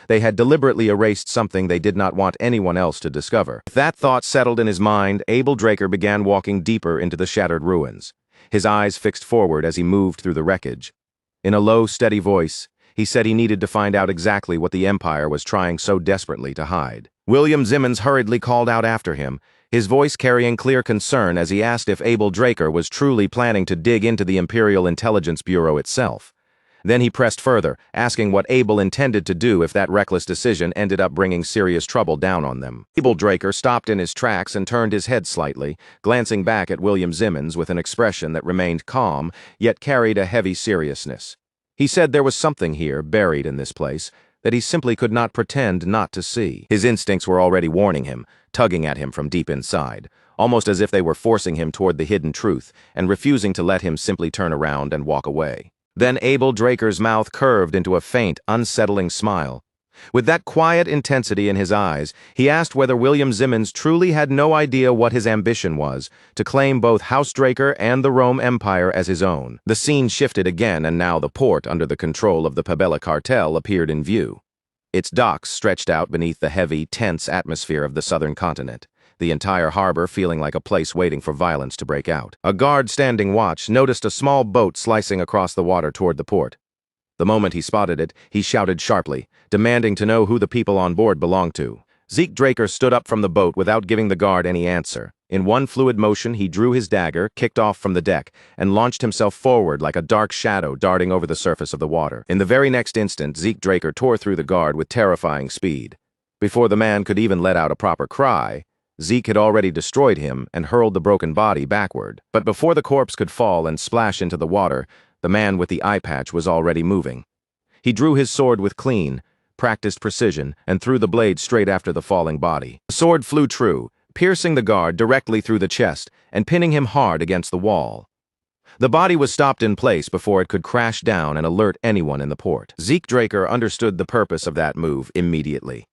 Speaker 1: They had deliberately erased something they did not want anyone else to discover. With that thought settled in his mind, Abel Draker began walking deeper into the shattered ruins, his eyes fixed forward as he moved through the wreckage. In a low, steady voice, he said he needed to find out exactly what the Empire was trying so desperately to hide. William Zimmons hurriedly called out after him, his voice carrying clear concern as he asked if Abel Draker was truly planning to dig into the Imperial Intelligence Bureau itself. Then he pressed further, asking what Abel intended to do if that reckless decision ended up bringing serious trouble down on them. Abel Draker stopped in his tracks and turned his head slightly, glancing back at William Zimmons with an expression that remained calm, yet carried a heavy seriousness. He said there was something here, buried in this place, that he simply could not pretend not to see. His instincts were already warning him, tugging at him from deep inside, almost as if they were forcing him toward the hidden truth and refusing to let him simply turn around and walk away. Then Abel Draker's mouth curved into a faint, unsettling smile. With that quiet intensity in his eyes, he asked whether William Zimmons truly had no idea what his ambition was, to claim both House Draker and the Rome Empire as his own. The scene shifted again, and now the port under the control of the Pabella cartel appeared in view. Its docks stretched out beneath the heavy, tense atmosphere of the southern continent, the entire harbor feeling like a place waiting for violence to break out. A guard standing watch noticed a small boat slicing across the water toward the port. The moment he spotted it, he shouted sharply, demanding to know who the people on board belonged to. Zeke Draker stood up from the boat without giving the guard any answer. In one fluid motion, he drew his dagger, kicked off from the deck, and launched himself forward like a dark shadow darting over the surface of the water. In the very next instant, Zeke Draker tore through the guard with terrifying speed. Before the man could even let out a proper cry, Zeke had already destroyed him and hurled the broken body backward. But before the corpse could fall and splash into the water, the man with the eye patch was already moving. He drew his sword with clean, practiced precision and threw the blade straight after the falling body. The sword flew true, piercing the guard directly through the chest and pinning him hard against the wall. The body was stopped in place before it could crash down and alert anyone in the port. Zeke Draker understood the purpose of that move immediately.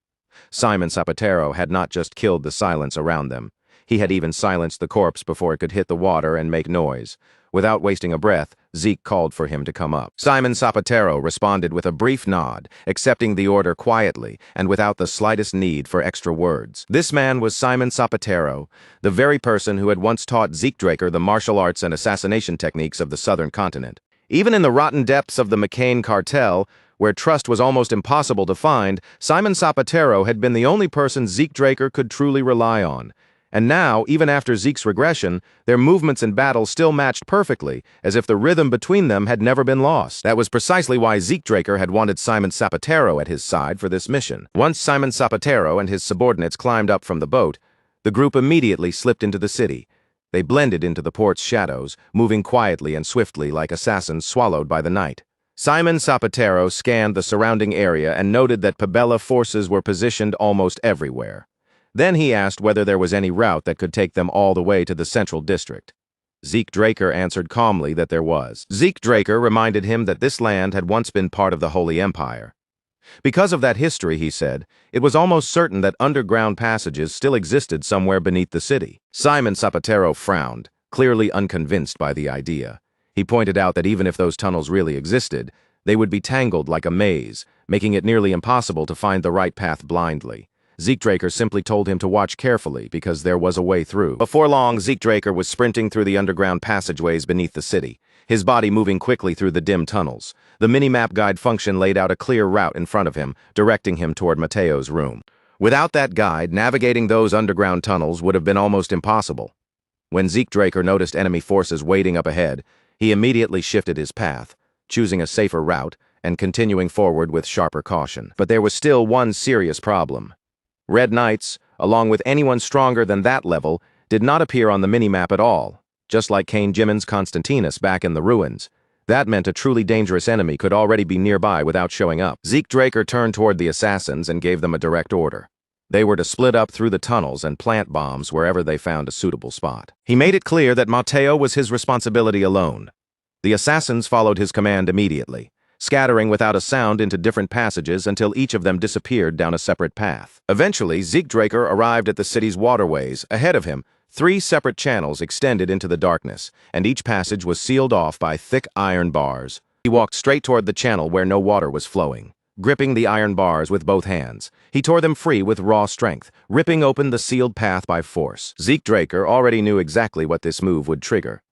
Speaker 1: Simon Zapatero had not just killed the silence around them. He had even silenced the corpse before it could hit the water and make noise. Without wasting a breath, Zeke called for him to come up. Simon Zapatero responded with a brief nod, accepting the order quietly and without the slightest need for extra words. This man was Simon Zapatero, the very person who had once taught Zeke Draker the martial arts and assassination techniques of the southern continent. Even in the rotten depths of the McCain cartel, where trust was almost impossible to find, Simon Zapatero had been the only person Zeke Draker could truly rely on. And now, even after Zeke's regression, their movements in battle still matched perfectly, as if the rhythm between them had never been lost. That was precisely why Zeke Draker had wanted Simon Zapatero at his side for this mission. Once Simon Zapatero and his subordinates climbed up from the boat, the group immediately slipped into the city. They blended into the port's shadows, moving quietly and swiftly like assassins swallowed by the night. Simon Zapatero scanned the surrounding area and noted that Pabella forces were positioned almost everywhere. Then he asked whether there was any route that could take them all the way to the central district. Zeke Draker answered calmly that there was. Zeke Draker reminded him that this land had once been part of the Holy Empire. Because of that history, he said, it was almost certain that underground passages still existed somewhere beneath the city. Simon Zapatero frowned, clearly unconvinced by the idea. He pointed out that even if those tunnels really existed, they would be tangled like a maze, making it nearly impossible to find the right path blindly. Zeke Draker simply told him to watch carefully because there was a way through. Before long, Zeke Draker was sprinting through the underground passageways beneath the city, his body moving quickly through the dim tunnels. The mini-map guide function laid out a clear route in front of him, directing him toward Mateo's room. Without that guide, navigating those underground tunnels would have been almost impossible. When Zeke Draker noticed enemy forces waiting up ahead, he immediately shifted his path, choosing a safer route and continuing forward with sharper caution. But there was still one serious problem. Red Knights, along with anyone stronger than that level, did not appear on the minimap at all, just like Cain Jimmins Constantinus back in the ruins. That meant a truly dangerous enemy could already be nearby without showing up. Zeke Draker turned toward the assassins and gave them a direct order. They were to split up through the tunnels and plant bombs wherever they found a suitable spot. He made it clear that Mateo was his responsibility alone. The assassins followed his command immediately, scattering without a sound into different passages until each of them disappeared down a separate path. Eventually, Zeke Draker arrived at the city's waterways. Ahead of him, 3 separate channels extended into the darkness, and each passage was sealed off by thick iron bars. He walked straight toward the channel where no water was flowing. Gripping the iron bars with both hands, he tore them free with raw strength, ripping open the sealed path by force. Zeke Draker already knew exactly what this move would trigger.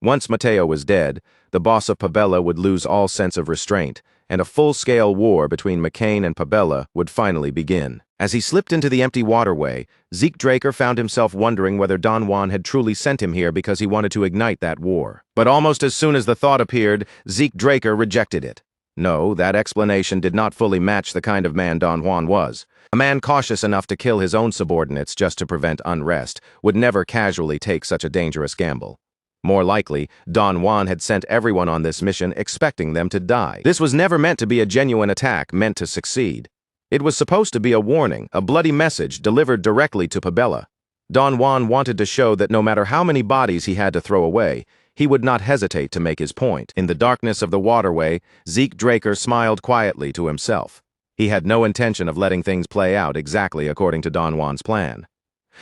Speaker 1: Once Mateo was dead, the boss of Pabella would lose all sense of restraint, and a full-scale war between McCain and Pabella would finally begin. As he slipped into the empty waterway, Zeke Draker found himself wondering whether Don Juan had truly sent him here because he wanted to ignite that war. But almost as soon as the thought appeared, Zeke Draker rejected it. No, that explanation did not fully match the kind of man Don Juan was. A man cautious enough to kill his own subordinates just to prevent unrest would never casually take such a dangerous gamble. More likely, Don Juan had sent everyone on this mission expecting them to die. This was never meant to be a genuine attack meant to succeed. It was supposed to be a warning, a bloody message delivered directly to Pabella. Don Juan wanted to show that no matter how many bodies he had to throw away, he would not hesitate to make his point. In the darkness of the waterway, Zeke Draker smiled quietly to himself. He had no intention of letting things play out exactly according to Don Juan's plan.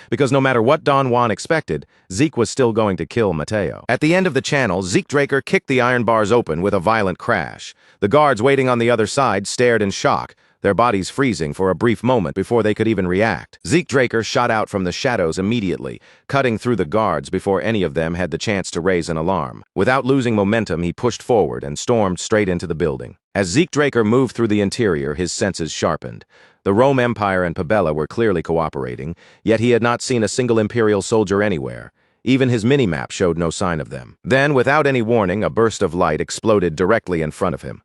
Speaker 1: Because no matter what Don Juan expected, Zeke was still going to kill Mateo. At the end of the channel, Zeke Draker kicked the iron bars open with a violent crash. The guards waiting on the other side stared in shock, their bodies freezing for a brief moment before they could even react. Zeke Draker shot out from the shadows immediately, cutting through the guards before any of them had the chance to raise an alarm. Without losing momentum, he pushed forward and stormed straight into the building. As Zeke Draker moved through the interior, his senses sharpened. The Rome Empire and Pabella were clearly cooperating, yet he had not seen a single Imperial soldier anywhere. Even his minimap showed no sign of them. Then, without any warning, a burst of light exploded directly in front of him.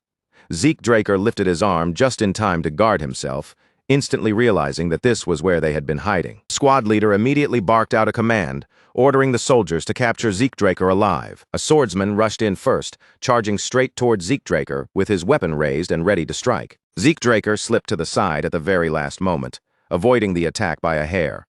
Speaker 1: Zeke Draker lifted his arm just in time to guard himself, instantly realizing that this was where they had been hiding. Squad leader immediately barked out a command, ordering the soldiers to capture Zeke Draker alive. A swordsman rushed in first, charging straight toward Zeke Draker with his weapon raised and ready to strike. Zeke Draker slipped to the side at the very last moment, avoiding the attack by a hair.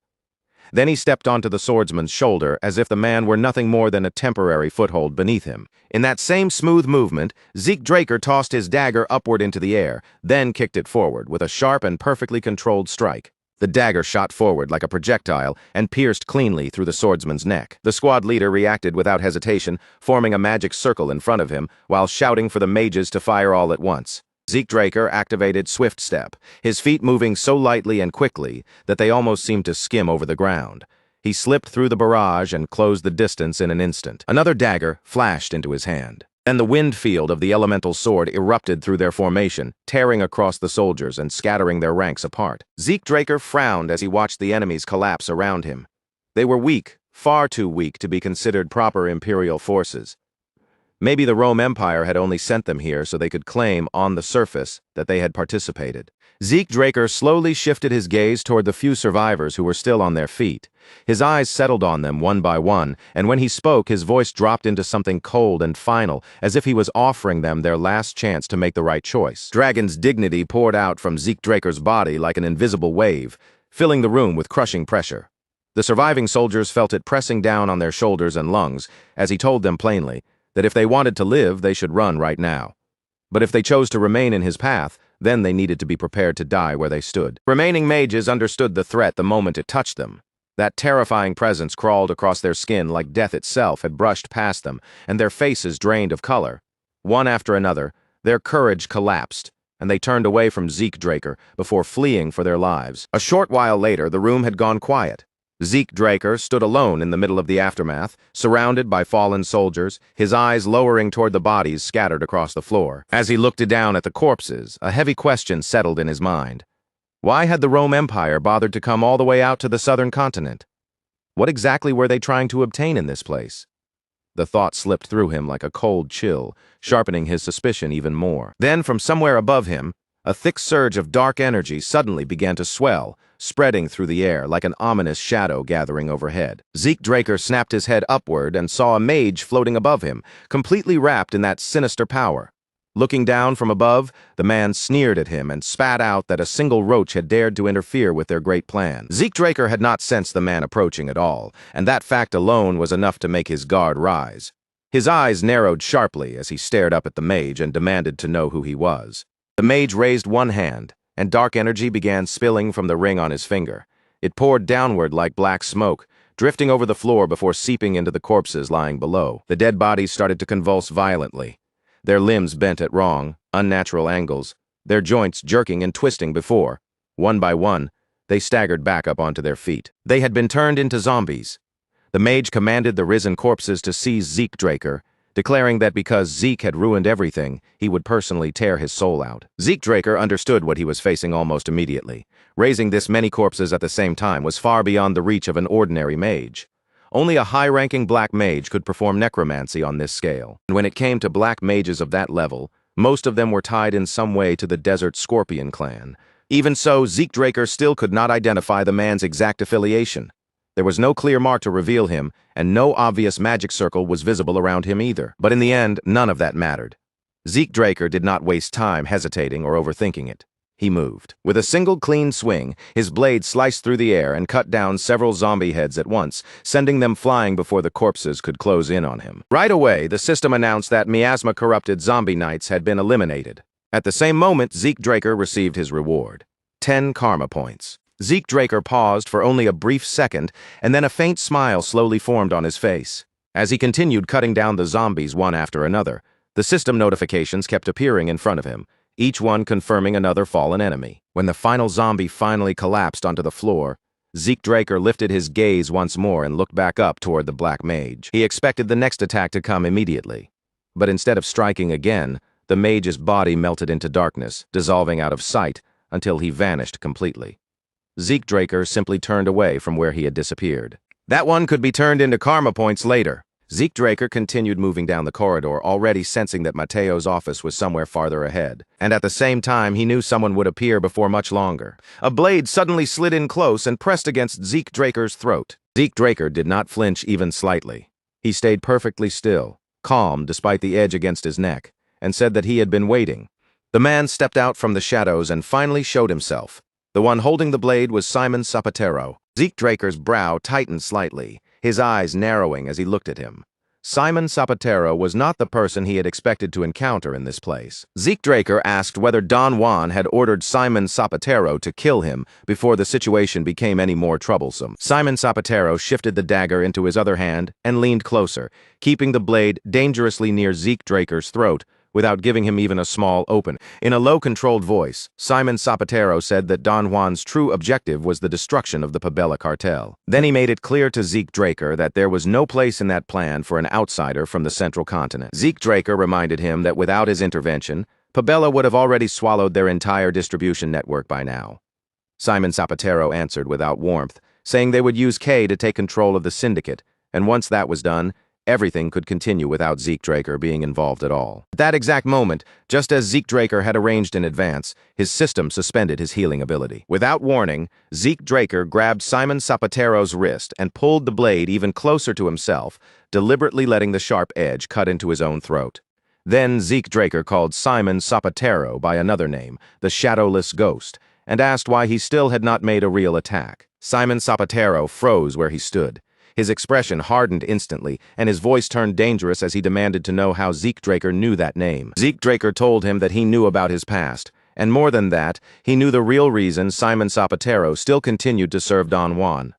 Speaker 1: Then he stepped onto the swordsman's shoulder as if the man were nothing more than a temporary foothold beneath him. In that same smooth movement, Zeke Draker tossed his dagger upward into the air, then kicked it forward with a sharp and perfectly controlled strike. The dagger shot forward like a projectile and pierced cleanly through the swordsman's neck. The squad leader reacted without hesitation, forming a magic circle in front of him, while shouting for the mages to fire all at once. Zeke Draker activated Swift Step, his feet moving so lightly and quickly that they almost seemed to skim over the ground. He slipped through the barrage and closed the distance in an instant. Another dagger flashed into his hand. Then the wind field of the elemental sword erupted through their formation, tearing across the soldiers and scattering their ranks apart. Zeke Draker frowned as he watched the enemies collapse around him. They were weak, far too weak to be considered proper Imperial forces. Maybe the Rome Empire had only sent them here so they could claim, on the surface, that they had participated. Zeke Draker slowly shifted his gaze toward the few survivors who were still on their feet. His eyes settled on them one by one, and when he spoke, his voice dropped into something cold and final, as if he was offering them their last chance to make the right choice. Dragon's dignity poured out from Zeke Draker's body like an invisible wave, filling the room with crushing pressure. The surviving soldiers felt it pressing down on their shoulders and lungs, as he told them plainly that if they wanted to live, they should run right now. But if they chose to remain in his path, then they needed to be prepared to die where they stood. Remaining mages understood the threat the moment it touched them. That terrifying presence crawled across their skin like death itself had brushed past them, and their faces drained of color. One after another, their courage collapsed, and they turned away from Zeke Draker before fleeing for their lives. A short while later, the room had gone quiet. Zeke Draker stood alone in the middle of the aftermath, surrounded by fallen soldiers, his eyes lowering toward the bodies scattered across the floor. As he looked down at the corpses, a heavy question settled in his mind. Why had the Rome Empire bothered to come all the way out to the southern continent? What exactly were they trying to obtain in this place? The thought slipped through him like a cold chill, sharpening his suspicion even more. Then, from somewhere above him, a thick surge of dark energy suddenly began to swell, spreading through the air like an ominous shadow gathering overhead. Zeke Draker snapped his head upward and saw a mage floating above him, completely wrapped in that sinister power. Looking down from above, the man sneered at him and spat out that a single roach had dared to interfere with their great plan. Zeke Draker had not sensed the man approaching at all, and that fact alone was enough to make his guard rise. His eyes narrowed sharply as he stared up at the mage and demanded to know who he was. The mage raised one hand, and dark energy began spilling from the ring on his finger. It poured downward like black smoke, drifting over the floor before seeping into the corpses lying below. The dead bodies started to convulse violently, their limbs bent at wrong, unnatural angles, their joints jerking and twisting before. One by one, they staggered back up onto their feet. They had been turned into zombies. The mage commanded the risen corpses to seize Zeke Draker, declaring that because Zeke had ruined everything, he would personally tear his soul out. Zeke Draker understood what he was facing almost immediately. Raising this many corpses at the same time was far beyond the reach of an ordinary mage. Only a high-ranking black mage could perform necromancy on this scale. And when it came to black mages of that level, most of them were tied in some way to the Desert Scorpion clan. Even so, Zeke Draker still could not identify the man's exact affiliation. There was no clear mark to reveal him, and no obvious magic circle was visible around him either. But in the end, none of that mattered. Zeke Draker did not waste time hesitating or overthinking it. He moved. With a single clean swing, his blade sliced through the air and cut down several zombie heads at once, sending them flying before the corpses could close in on him. Right away, the system announced that miasma-corrupted zombie knights had been eliminated. At the same moment, Zeke Draker received his reward. 10 karma points. Zeke Draker paused for only a brief second, and then a faint smile slowly formed on his face. As he continued cutting down the zombies one after another, the system notifications kept appearing in front of him, each one confirming another fallen enemy. When the final zombie finally collapsed onto the floor, Zeke Draker lifted his gaze once more and looked back up toward the black mage. He expected the next attack to come immediately. But instead of striking again, the mage's body melted into darkness, dissolving out of sight until he vanished completely. Zeke Draker simply turned away from where he had disappeared. That one could be turned into karma points later. Zeke Draker continued moving down the corridor, already sensing that Mateo's office was somewhere farther ahead. And at the same time, he knew someone would appear before much longer. A blade suddenly slid in close and pressed against Zeke Draker's throat. Zeke Draker did not flinch even slightly. He stayed perfectly still, calm despite the edge against his neck, and said that he had been waiting. The man stepped out from the shadows and finally showed himself. The one holding the blade was Simon Zapatero. Zeke Draker's brow tightened slightly, his eyes narrowing as he looked at him. Simon Zapatero was not the person he had expected to encounter in this place. Zeke Draker asked whether Don Juan had ordered Simon Zapatero to kill him before the situation became any more troublesome. Simon Zapatero shifted the dagger into his other hand and leaned closer, keeping the blade dangerously near Zeke Draker's throat, without giving him even a small open. In a low, controlled voice, Simon Zapatero said that Don Juan's true objective was the destruction of the Pabella cartel. Then he made it clear to Zeke Draker that there was no place in that plan for an outsider from the central continent. Zeke Draker reminded him that without his intervention, Pabella would have already swallowed their entire distribution network by now. Simon Zapatero answered without warmth, saying they would use K to take control of the syndicate, and once that was done, everything could continue without Zeke Draker being involved at all. At that exact moment, just as Zeke Draker had arranged in advance, his system suspended his healing ability. Without warning, Zeke Draker grabbed Simon Zapatero's wrist and pulled the blade even closer to himself, deliberately letting the sharp edge cut into his own throat. Then Zeke Draker called Simon Zapatero by another name, the Shadowless Ghost, and asked why he still had not made a real attack. Simon Zapatero froze where he stood. His expression hardened instantly, and his voice turned dangerous as he demanded to know how Zeke Draker knew that name. Zeke Draker told him that he knew about his past, and more than that, he knew the real reason Simon Zapatero still continued to serve Don Juan.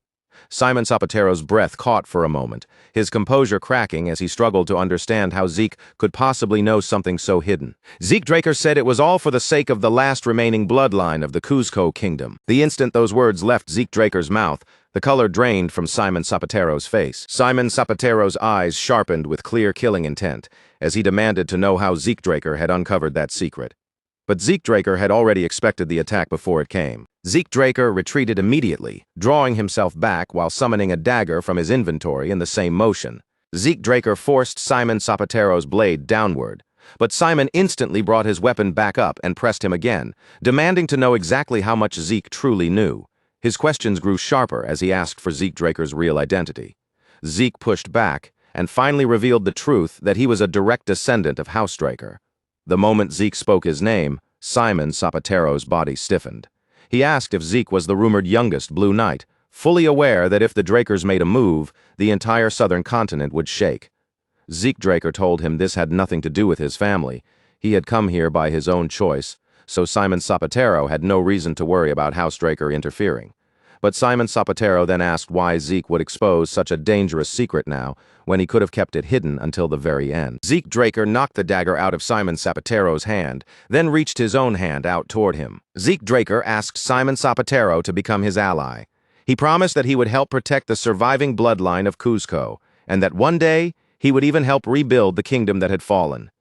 Speaker 1: Simon Zapatero's breath caught for a moment, his composure cracking as he struggled to understand how Zeke could possibly know something so hidden. Zeke Draker said it was all for the sake of the last remaining bloodline of the Cuzco kingdom. The instant those words left Zeke Draker's mouth, the color drained from Simon Zapatero's face. Simon Zapatero's eyes sharpened with clear killing intent, as he demanded to know how Zeke Draker had uncovered that secret. But Zeke Draker had already expected the attack before it came. Zeke Draker retreated immediately, drawing himself back while summoning a dagger from his inventory in the same motion. Zeke Draker forced Simon Zapatero's blade downward, but Simon instantly brought his weapon back up and pressed him again, demanding to know exactly how much Zeke truly knew. His questions grew sharper as he asked for Zeke Draker's real identity. Zeke pushed back and finally revealed the truth that he was a direct descendant of House Draker. The moment Zeke spoke his name, Simon Zapatero's body stiffened. He asked if Zeke was the rumored youngest Blue Knight, fully aware that if the Drakers made a move, the entire southern continent would shake. Zeke Draker told him this had nothing to do with his family. He had come here by his own choice, so Simon Zapatero had no reason to worry about House Draker interfering. But Simon Zapatero then asked why Zeke would expose such a dangerous secret now, when he could have kept it hidden until the very end. Zeke Draker knocked the dagger out of Simon Zapatero's hand, then reached his own hand out toward him. Zeke Draker asked Simon Zapatero to become his ally. He promised that he would help protect the surviving bloodline of Cuzco, and that one day He would even help rebuild the kingdom that had fallen.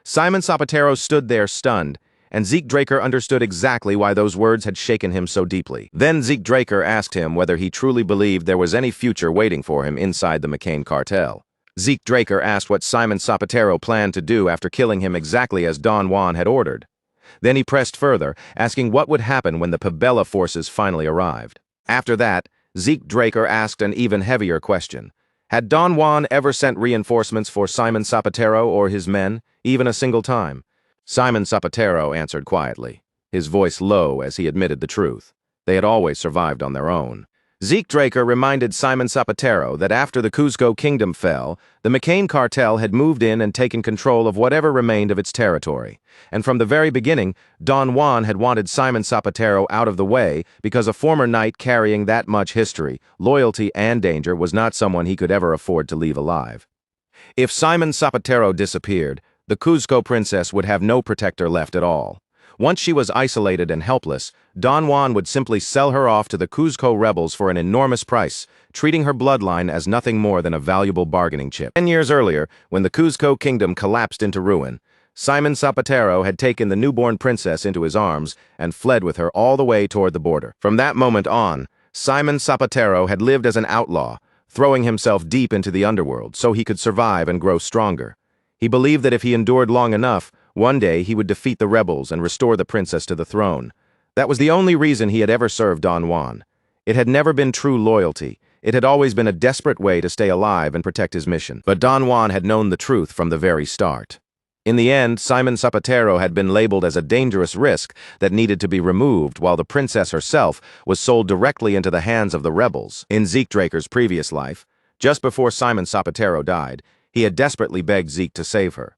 Speaker 1: Simon Zapatero stood there stunned, and Zeke Draker understood exactly why those words had shaken him so deeply. Then Zeke Draker asked him whether he truly believed there was any future waiting for him inside the McCain cartel. Zeke Draker asked what Simon Zapatero planned to do after killing him exactly as Don Juan had ordered. Then he pressed further, asking what would happen when the Pabella forces finally arrived. After that, Zeke Draker asked an even heavier question. Had Don Juan ever sent reinforcements for Simon Zapatero or his men, even a single time? Simon Zapatero answered quietly, his voice low as he admitted the truth. They had always survived on their own. Zeke Draker reminded Simon Zapatero that after the Cuzco kingdom fell, the McCain cartel had moved in and taken control of whatever remained of its territory. And from the very beginning, Don Juan had wanted Simon Zapatero out of the way because a former knight carrying that much history, loyalty, and danger was not someone he could ever afford to leave alive. If Simon Zapatero disappeared, the Cuzco princess would have no protector left at all. Once she was isolated and helpless, Don Juan would simply sell her off to the Cuzco rebels for an enormous price, treating her bloodline as nothing more than a valuable bargaining chip. 10 years earlier, when the Cuzco kingdom collapsed into ruin, Simon Zapatero had taken the newborn princess into his arms and fled with her all the way toward the border. From that moment on, Simon Zapatero had lived as an outlaw, throwing himself deep into the underworld so he could survive and grow stronger. He believed that if he endured long enough, one day he would defeat the rebels and restore the princess to the throne. That was the only reason he had ever served Don Juan. It had never been true loyalty. It had always been a desperate way to stay alive and protect his mission. But Don Juan had known the truth from the very start. In the end, Simon Zapatero had been labeled as a dangerous risk that needed to be removed, while the princess herself was sold directly into the hands of the rebels. In Zeke Draker's previous life, just before Simon Zapatero died, he had desperately begged Zeke to save her.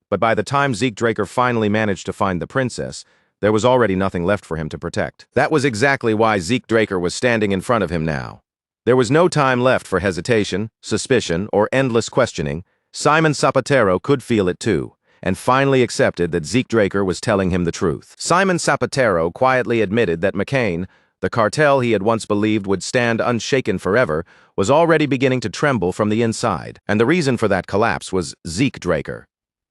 Speaker 1: But by the time Zeke Draker finally managed to find the princess, there was already nothing left for him to protect. That was exactly why Zeke Draker was standing in front of him now. There was no time left for hesitation, suspicion, or endless questioning. Simon Zapatero could feel it too, and finally accepted that Zeke Draker was telling him the truth. Simon Zapatero quietly admitted that McCain, the cartel he had once believed would stand unshaken forever, was already beginning to tremble from the inside. And the reason for that collapse was Zeke Draker.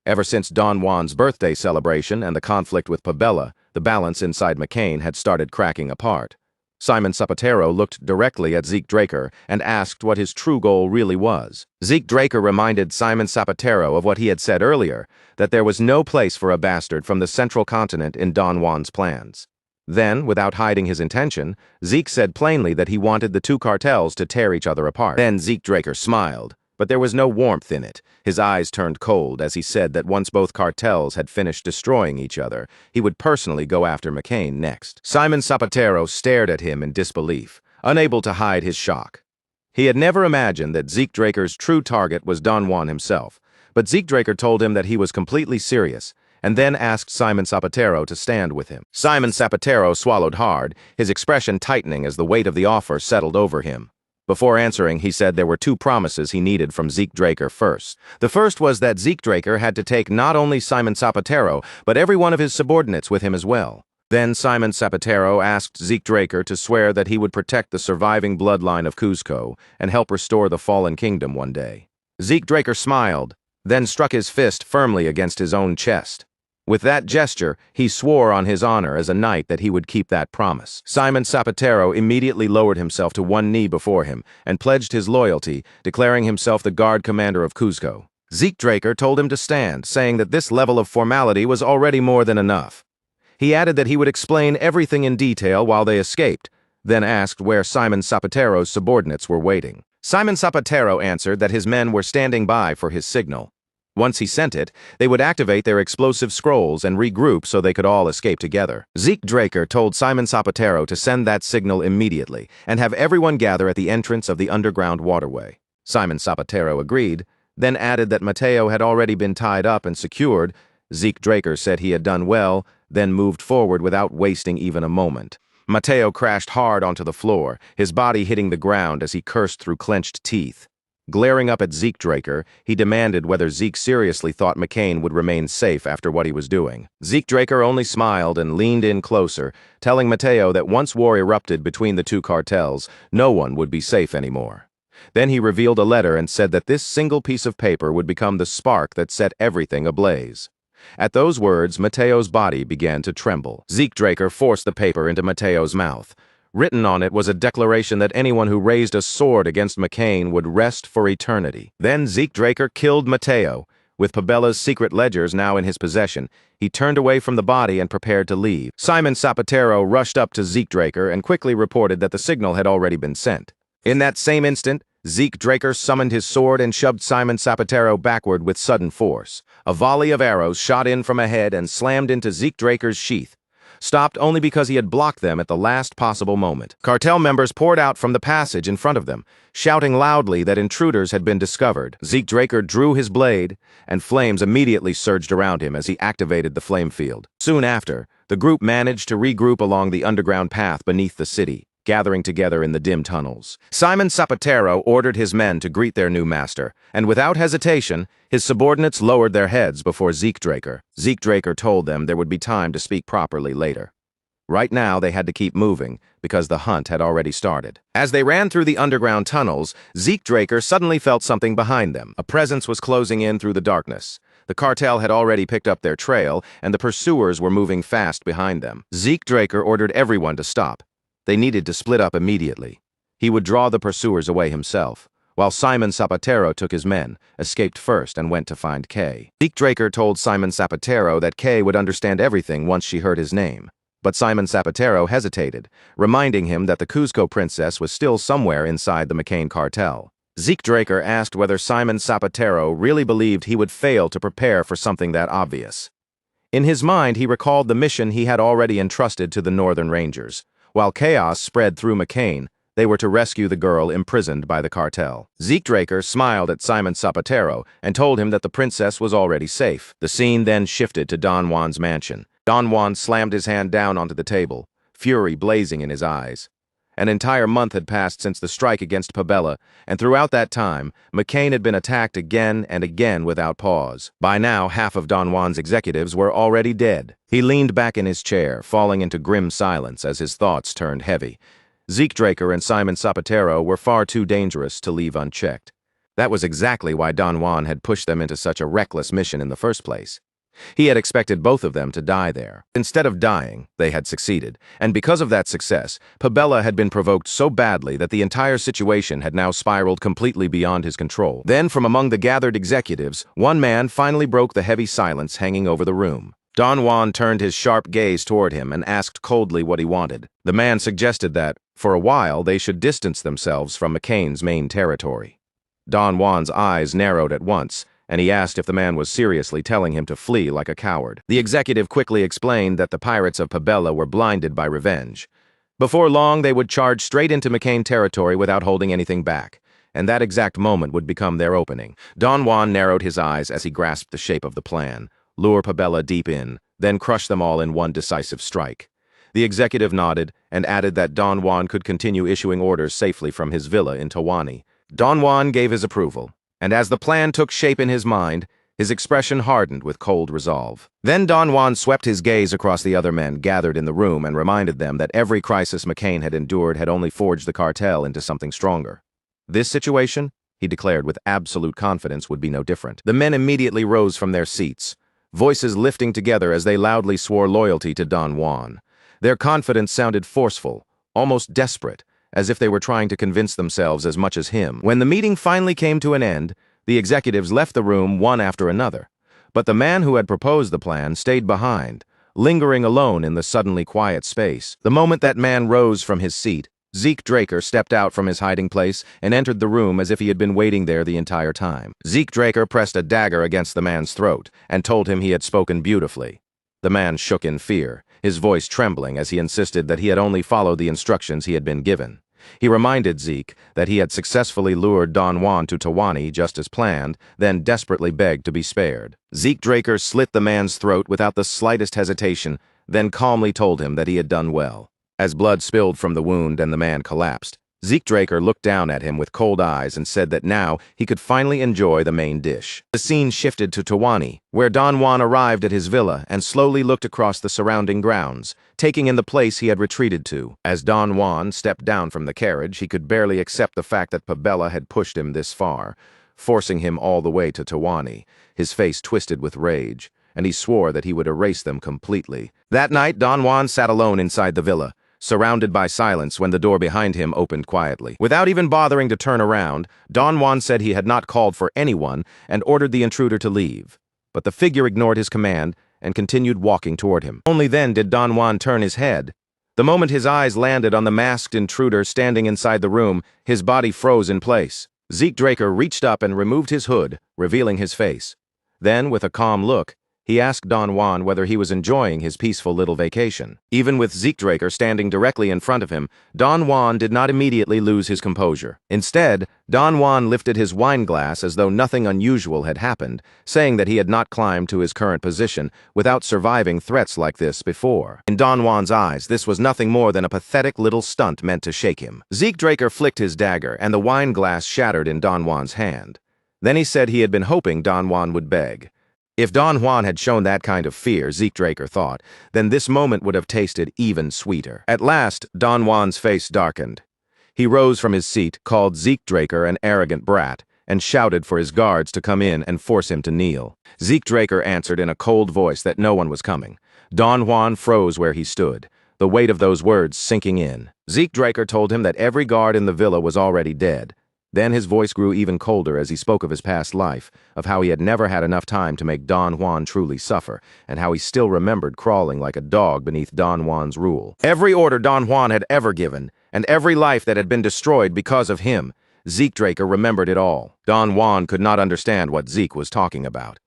Speaker 1: Ever since Don Juan's birthday celebration and the conflict with Pabella, the balance inside McCain had started cracking apart. Simon Zapatero looked directly at Zeke Draker and asked what his true goal really was. Zeke Draker reminded Simon Zapatero of what he had said earlier, that there was no place for a bastard from the central continent in Don Juan's plans. Then, without hiding his intention, Zeke said plainly that he wanted the two cartels to tear each other apart. Then Zeke Draker smiled, but there was no warmth in it. His eyes turned cold as he said that once both cartels had finished destroying each other, he would personally go after McCain next. Simon Zapatero stared at him in disbelief, unable to hide his shock. He had never imagined that Zeke Draker's true target was Don Juan himself, but Zeke Draker told him that he was completely serious, and then asked Simon Zapatero to stand with him. Simon Zapatero swallowed hard, his expression tightening as the weight of the offer settled over him. Before answering, he said there were two promises he needed from Zeke Draker first. The first was that Zeke Draker had to take not only Simon Zapatero, but every one of his subordinates with him as well. Then Simon Zapatero asked Zeke Draker to swear that he would protect the surviving bloodline of Cuzco and help restore the fallen kingdom one day. Zeke Draker smiled, then struck his fist firmly against his own chest. With that gesture, he swore on his honor as a knight that he would keep that promise. Simon Zapatero immediately lowered himself to one knee before him and pledged his loyalty, declaring himself the guard commander of Cuzco. Zeke Draker told him to stand, saying that this level of formality was already more than enough. He added that he would explain everything in detail while they escaped, then asked where Simon Zapatero's subordinates were waiting. Simon Zapatero answered that his men were standing by for his signal. Once he sent it, they would activate their explosive scrolls and regroup so they could all escape together. Zeke Draker told Simon Zapatero to send that signal immediately and have everyone gather at the entrance of the underground waterway. Simon Zapatero agreed, then added that Mateo had already been tied up and secured. Zeke Draker said he had done well, then moved forward without wasting even a moment. Mateo crashed hard onto the floor, his body hitting the ground as he cursed through clenched teeth. Glaring up at Zeke Draker, he demanded whether Zeke seriously thought McCain would remain safe after what he was doing. Zeke Draker only smiled and leaned in closer, telling Mateo that once war erupted between the two cartels, no one would be safe anymore. Then he revealed a letter and said that this single piece of paper would become the spark that set everything ablaze. At those words, Mateo's body began to tremble. Zeke Draker forced the paper into Mateo's mouth. Written on it was a declaration that anyone who raised a sword against McCain would rest for eternity. Then Zeke Draker killed Mateo. With Pabella's secret ledgers now in his possession, he turned away from the body and prepared to leave. Simon Zapatero rushed up to Zeke Draker and quickly reported that the signal had already been sent. In that same instant, Zeke Draker summoned his sword and shoved Simon Zapatero backward with sudden force. A volley of arrows shot in from ahead and slammed into Zeke Draker's sheath, stopped only because he had blocked them at the last possible moment. Cartel members poured out from the passage in front of them, shouting loudly that intruders had been discovered. Zeke Draker drew his blade, and flames immediately surged around him as he activated the flame field. Soon after, the group managed to regroup along the underground path beneath the city, gathering together in the dim tunnels. Simon Zapatero ordered his men to greet their new master, and without hesitation, his subordinates lowered their heads before Zeke Draker. Zeke Draker told them there would be time to speak properly later. Right now, they had to keep moving, because the hunt had already started. As they ran through the underground tunnels, Zeke Draker suddenly felt something behind them. A presence was closing in through the darkness. The cartel had already picked up their trail, and the pursuers were moving fast behind them. Zeke Draker ordered everyone to stop. They needed to split up immediately. He would draw the pursuers away himself, while Simon Zapatero took his men, escaped first, and went to find Kay. Zeke Draker told Simon Zapatero that Kay would understand everything once she heard his name. But Simon Zapatero hesitated, reminding him that the Cuzco princess was still somewhere inside the McCain cartel. Zeke Draker asked whether Simon Zapatero really believed he would fail to prepare for something that obvious. In his mind, he recalled the mission he had already entrusted to the Northern Rangers. While chaos spread through McCain, they were to rescue the girl imprisoned by the cartel. Zeke Draker smiled at Simon Zapatero and told him that the princess was already safe. The scene then shifted to Don Juan's mansion. Don Juan slammed his hand down onto the table, fury blazing in his eyes. An entire month had passed since the strike against Pabella, and throughout that time, McCain had been attacked again and again without pause. By now, half of Don Juan's executives were already dead. He leaned back in his chair, falling into grim silence as his thoughts turned heavy. Zeke Draker and Simon Zapatero were far too dangerous to leave unchecked. That was exactly why Don Juan had pushed them into such a reckless mission in the first place. He had expected both of them to die there. Instead of dying, they had succeeded, and because of that success, Pabella had been provoked so badly that the entire situation had now spiraled completely beyond his control. Then, from among the gathered executives, one man finally broke the heavy silence hanging over the room. Don Juan turned his sharp gaze toward him and asked coldly what he wanted. The man suggested that, for a while, they should distance themselves from McCain's main territory. Don Juan's eyes narrowed at once, and he asked if the man was seriously telling him to flee like a coward. The executive quickly explained that the pirates of Pabella were blinded by revenge. Before long, they would charge straight into McCain territory without holding anything back, and that exact moment would become their opening. Don Juan narrowed his eyes as he grasped the shape of the plan. Lure Pabella deep in, then crush them all in one decisive strike. The executive nodded and added that Don Juan could continue issuing orders safely from his villa in Tawani. Don Juan gave his approval, and as the plan took shape in his mind, his expression hardened with cold resolve. Then Don Juan swept his gaze across the other men gathered in the room and reminded them that every crisis McCain had endured had only forged the cartel into something stronger. This situation, he declared with absolute confidence, would be no different. The men immediately rose from their seats, voices lifting together as they loudly swore loyalty to Don Juan. Their confidence sounded forceful, almost desperate, as if they were trying to convince themselves as much as him. When the meeting finally came to an end, the executives left the room one after another. But the man who had proposed the plan stayed behind, lingering alone in the suddenly quiet space. The moment that man rose from his seat, Zeke Draker stepped out from his hiding place and entered the room as if he had been waiting there the entire time. Zeke Draker pressed a dagger against the man's throat and told him he had spoken beautifully. The man shook in fear, his voice trembling as he insisted that he had only followed the instructions he had been given. He reminded Zeke that he had successfully lured Don Juan to Tawani just as planned, then desperately begged to be spared. Zeke Draker slit the man's throat without the slightest hesitation, then calmly told him that he had done well. As blood spilled from the wound and the man collapsed, Zeke Draker looked down at him with cold eyes and said that now he could finally enjoy the main dish. The scene shifted to Tawani, where Don Juan arrived at his villa and slowly looked across the surrounding grounds, taking in the place he had retreated to. As Don Juan stepped down from the carriage, he could barely accept the fact that Pabella had pushed him this far, forcing him all the way to Tawani, his face twisted with rage, and he swore that he would erase them completely. That night, Don Juan sat alone inside the villa, surrounded by silence when the door behind him opened quietly. Without even bothering to turn around, Don Juan said he had not called for anyone and ordered the intruder to leave. But the figure ignored his command and continued walking toward him. Only then did Don Juan turn his head. The moment his eyes landed on the masked intruder standing inside the room, his body froze in place. Zeke Draker reached up and removed his hood, revealing his face. Then, with a calm look, he asked Don Juan whether he was enjoying his peaceful little vacation. Even with Zeke Draker standing directly in front of him, Don Juan did not immediately lose his composure. Instead, Don Juan lifted his wine glass as though nothing unusual had happened, saying that he had not climbed to his current position without surviving threats like this before. In Don Juan's eyes, this was nothing more than a pathetic little stunt meant to shake him. Zeke Draker flicked his dagger, and the wine glass shattered in Don Juan's hand. Then he said he had been hoping Don Juan would beg. If Don Juan had shown that kind of fear, Zeke Draker thought, then this moment would have tasted even sweeter. At last, Don Juan's face darkened. He rose from his seat, called Zeke Draker an arrogant brat, and shouted for his guards to come in and force him to kneel. Zeke Draker answered in a cold voice that no one was coming. Don Juan froze where he stood, the weight of those words sinking in. Zeke Draker told him that every guard in the villa was already dead. Then his voice grew even colder as he spoke of his past life, of how he had never had enough time to make Don Juan truly suffer, and how he still remembered crawling like a dog beneath Don Juan's rule. Every order Don Juan had ever given, and every life that had been destroyed because of him, Zeke Draker remembered it all. Don Juan could not understand what Zeke was talking about.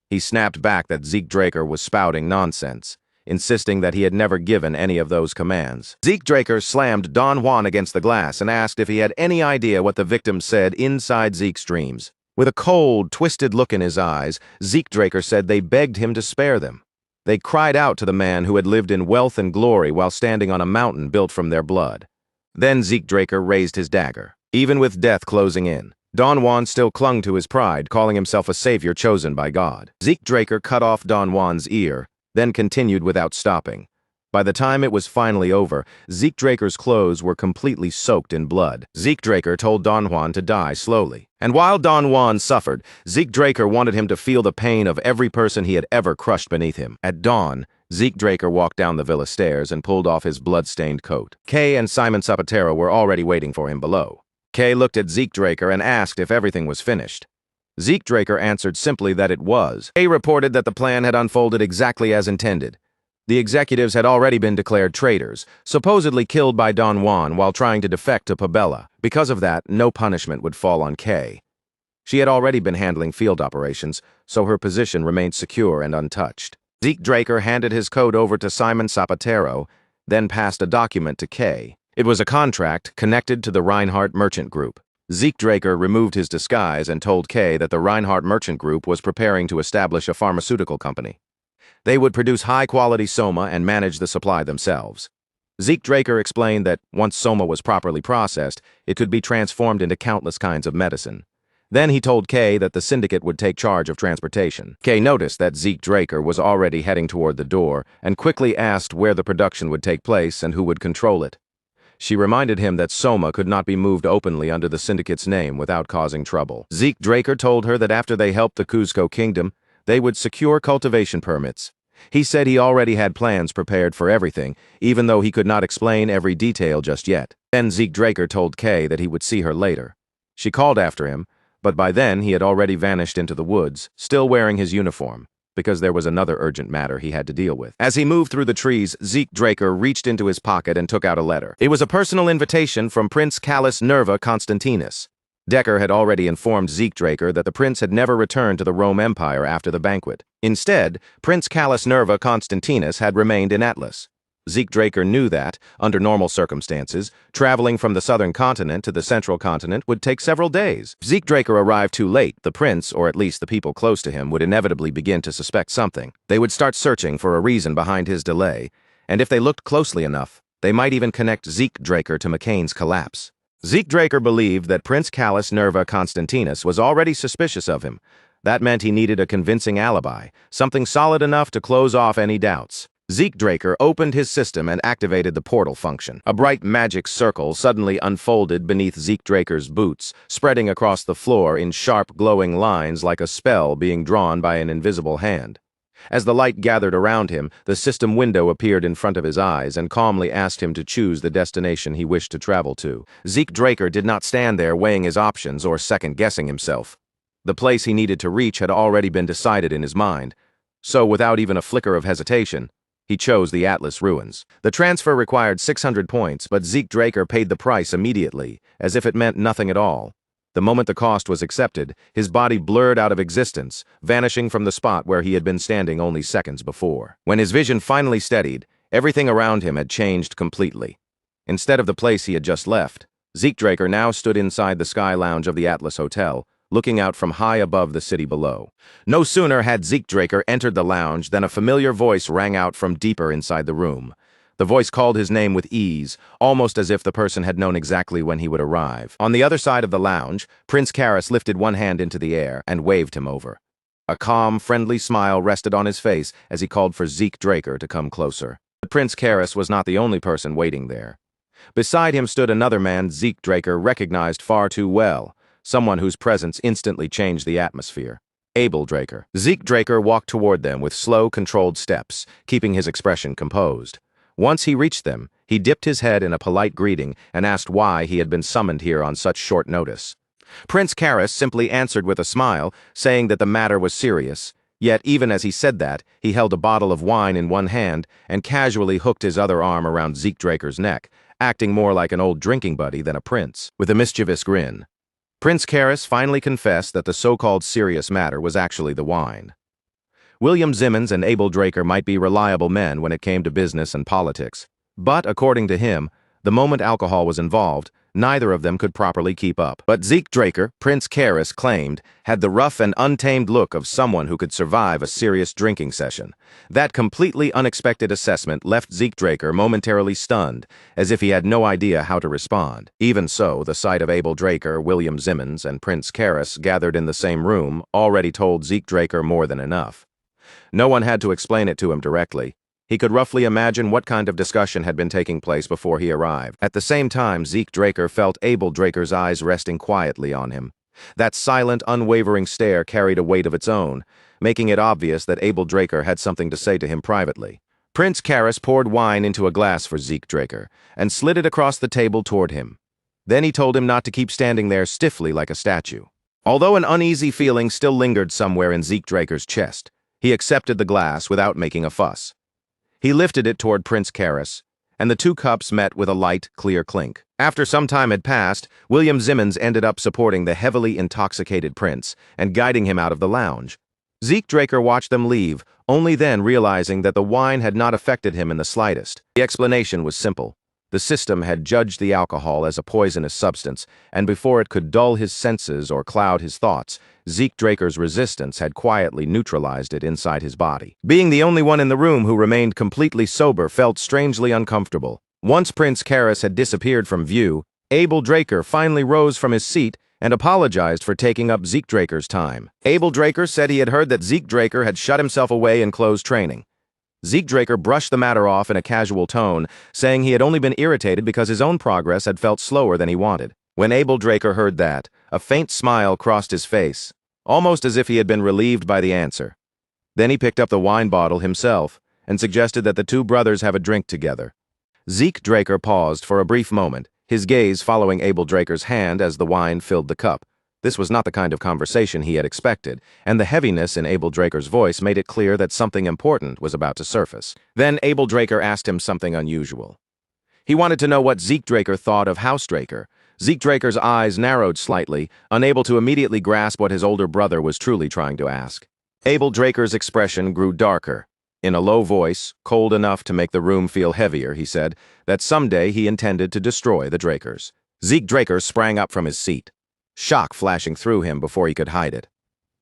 Speaker 1: He snapped back that Zeke Draker was spouting nonsense, insisting that he had never given any of those commands. Zeke Draker slammed Don Juan against the glass and asked if he had any idea what the victims said inside Zeke's dreams. With a cold, twisted look in his eyes, Zeke Draker said they begged him to spare them. They cried out to the man who had lived in wealth and glory while standing on a mountain built from their blood. Then Zeke Draker raised his dagger. Even with death closing in, Don Juan still clung to his pride, calling himself a savior chosen by God. Zeke Draker cut off Don Juan's ear, then continued without stopping. By the time it was finally over, Zeke Draker's clothes were completely soaked in blood. Zeke Draker told Don Juan to die slowly. And while Don Juan suffered, Zeke Draker wanted him to feel the pain of every person he had ever crushed beneath him. At dawn, Zeke Draker walked down the villa stairs and pulled off his blood-stained coat. Kay and Simon Zapatero were already waiting for him below. Kay looked at Zeke Draker and asked if everything was finished. Zeke Draker answered simply that it was. Kay reported that the plan had unfolded exactly as intended. The executives had already been declared traitors, supposedly killed by Don Juan while trying to defect to Pabella. Because of that, no punishment would fall on Kay. She had already been handling field operations, so her position remained secure and untouched. Zeke Draker handed his coat over to Simon Zapatero, then passed a document to Kay. It was a contract connected to the Reinhardt Merchant Group. Zeke Draker removed his disguise and told Kay that the Reinhardt Merchant Group was preparing to establish a pharmaceutical company. They would produce high-quality soma and manage the supply themselves. Zeke Draker explained that once soma was properly processed, it could be transformed into countless kinds of medicine. Then he told Kay that the syndicate would take charge of transportation. Kay noticed that Zeke Draker was already heading toward the door and quickly asked where the production would take place and who would control it. She reminded him that soma could not be moved openly under the syndicate's name without causing trouble. Zeke Draker told her that after they helped the Cuzco Kingdom, they would secure cultivation permits. He said he already had plans prepared for everything, even though he could not explain every detail just yet. Then Zeke Draker told Kay that he would see her later. She called after him, but by then he had already vanished into the woods, still wearing his uniform, because there was another urgent matter he had to deal with. As he moved through the trees, Zeke Draker reached into his pocket and took out a letter. It was a personal invitation from Prince Callus Nerva Constantinus. Decker had already informed Zeke Draker that the prince had never returned to the Rome Empire after the banquet. Instead, Prince Callus Nerva Constantinus had remained in Atlas. Zeke Draker knew that, under normal circumstances, traveling from the southern continent to the central continent would take several days. If Zeke Draker arrived too late, the prince, or at least the people close to him, would inevitably begin to suspect something. They would start searching for a reason behind his delay, and if they looked closely enough, they might even connect Zeke Draker to McCain's collapse. Zeke Draker believed that Prince Callus Nerva Constantinus was already suspicious of him. That meant he needed a convincing alibi, something solid enough to close off any doubts. Zeke Draker opened his system and activated the portal function. A bright magic circle suddenly unfolded beneath Zeke Draker's boots, spreading across the floor in sharp, glowing lines like a spell being drawn by an invisible hand. As the light gathered around him, the system window appeared in front of his eyes and calmly asked him to choose the destination he wished to travel to. Zeke Draker did not stand there weighing his options or second-guessing himself. The place he needed to reach had already been decided in his mind, so without even a flicker of hesitation, he chose the Atlas Ruins. The transfer required 600 points, but Zeke Draker paid the price immediately, as if it meant nothing at all. The moment the cost was accepted, his body blurred out of existence, vanishing from the spot where he had been standing only seconds before. When his vision finally steadied, everything around him had changed completely. Instead of the place he had just left, Zeke Draker now stood inside the Sky Lounge of the Atlas Hotel, looking out from high above the city below. No sooner had Zeke Draker entered the lounge than a familiar voice rang out from deeper inside the room. The voice called his name with ease, almost as if the person had known exactly when he would arrive. On the other side of the lounge, Prince Callus lifted one hand into the air and waved him over. A calm, friendly smile rested on his face as he called for Zeke Draker to come closer. But Prince Callus was not the only person waiting there. Beside him stood another man Zeke Draker recognized far too well, someone whose presence instantly changed the atmosphere. Abel Draker. Zeke Draker walked toward them with slow, controlled steps, keeping his expression composed. Once he reached them, he dipped his head in a polite greeting and asked why he had been summoned here on such short notice. Prince Callus simply answered with a smile, saying that the matter was serious. Yet even as he said that, he held a bottle of wine in one hand and casually hooked his other arm around Zeke Draker's neck, acting more like an old drinking buddy than a prince. With a mischievous grin, Prince Callus finally confessed that the so-called serious matter was actually the wine. William Zimmons and Abel Draker might be reliable men when it came to business and politics, but according to him, the moment alcohol was involved, neither of them could properly keep up. But Zeke Draker, Prince Callus claimed, had the rough and untamed look of someone who could survive a serious drinking session. That completely unexpected assessment left Zeke Draker momentarily stunned, as if he had no idea how to respond. Even so, the sight of Abel Draker, William Zimmons, and Prince Callus gathered in the same room already told Zeke Draker more than enough. No one had to explain it to him directly. He could roughly imagine what kind of discussion had been taking place before he arrived. At the same time, Zeke Draker felt Abel Draker's eyes resting quietly on him. That silent, unwavering stare carried a weight of its own, making it obvious that Abel Draker had something to say to him privately. Prince Callus poured wine into a glass for Zeke Draker and slid it across the table toward him. Then he told him not to keep standing there stiffly like a statue. Although an uneasy feeling still lingered somewhere in Zeke Draker's chest, he accepted the glass without making a fuss. He lifted it toward Prince Callus, and the two cups met with a light, clear clink. After some time had passed, William Zimmons ended up supporting the heavily intoxicated prince and guiding him out of the lounge. Zeke Draker watched them leave, only then realizing that the wine had not affected him in the slightest. The explanation was simple. The system had judged the alcohol as a poisonous substance, and before it could dull his senses or cloud his thoughts, Zeke Draker's resistance had quietly neutralized it inside his body. Being the only one in the room who remained completely sober felt strangely uncomfortable. Once Prince Callus had disappeared from view, Abel Draker finally rose from his seat and apologized for taking up Zeke Draker's time. Abel Draker said he had heard that Zeke Draker had shut himself away in closed training. Zeke Draker brushed the matter off in a casual tone, saying he had only been irritated because his own progress had felt slower than he wanted. When Abel Draker heard that, a faint smile crossed his face, almost as if he had been relieved by the answer. Then he picked up the wine bottle himself and suggested that the two brothers have a drink together. Zeke Draker paused for a brief moment, his gaze following Abel Draker's hand as the wine filled the cup. This was not the kind of conversation he had expected, and the heaviness in Abel Draker's voice made it clear that something important was about to surface. Then Abel Draker asked him something unusual. He wanted to know what Zeke Draker thought of House Draker. Zeke Draker's eyes narrowed slightly, unable to immediately grasp what his older brother was truly trying to ask. Abel Draker's expression grew darker. In a low voice, cold enough to make the room feel heavier, he said that someday he intended to destroy the Drakers. Zeke Draker sprang up from his seat, shock flashing through him before he could hide it.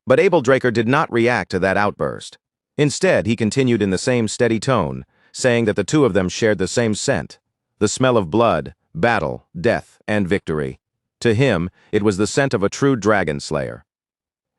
Speaker 1: But Abel Draker did not react to that outburst. Instead, he continued in the same steady tone, saying that the two of them shared the same scent, the smell of blood, battle, death, and victory. To him, it was the scent of a true dragon slayer.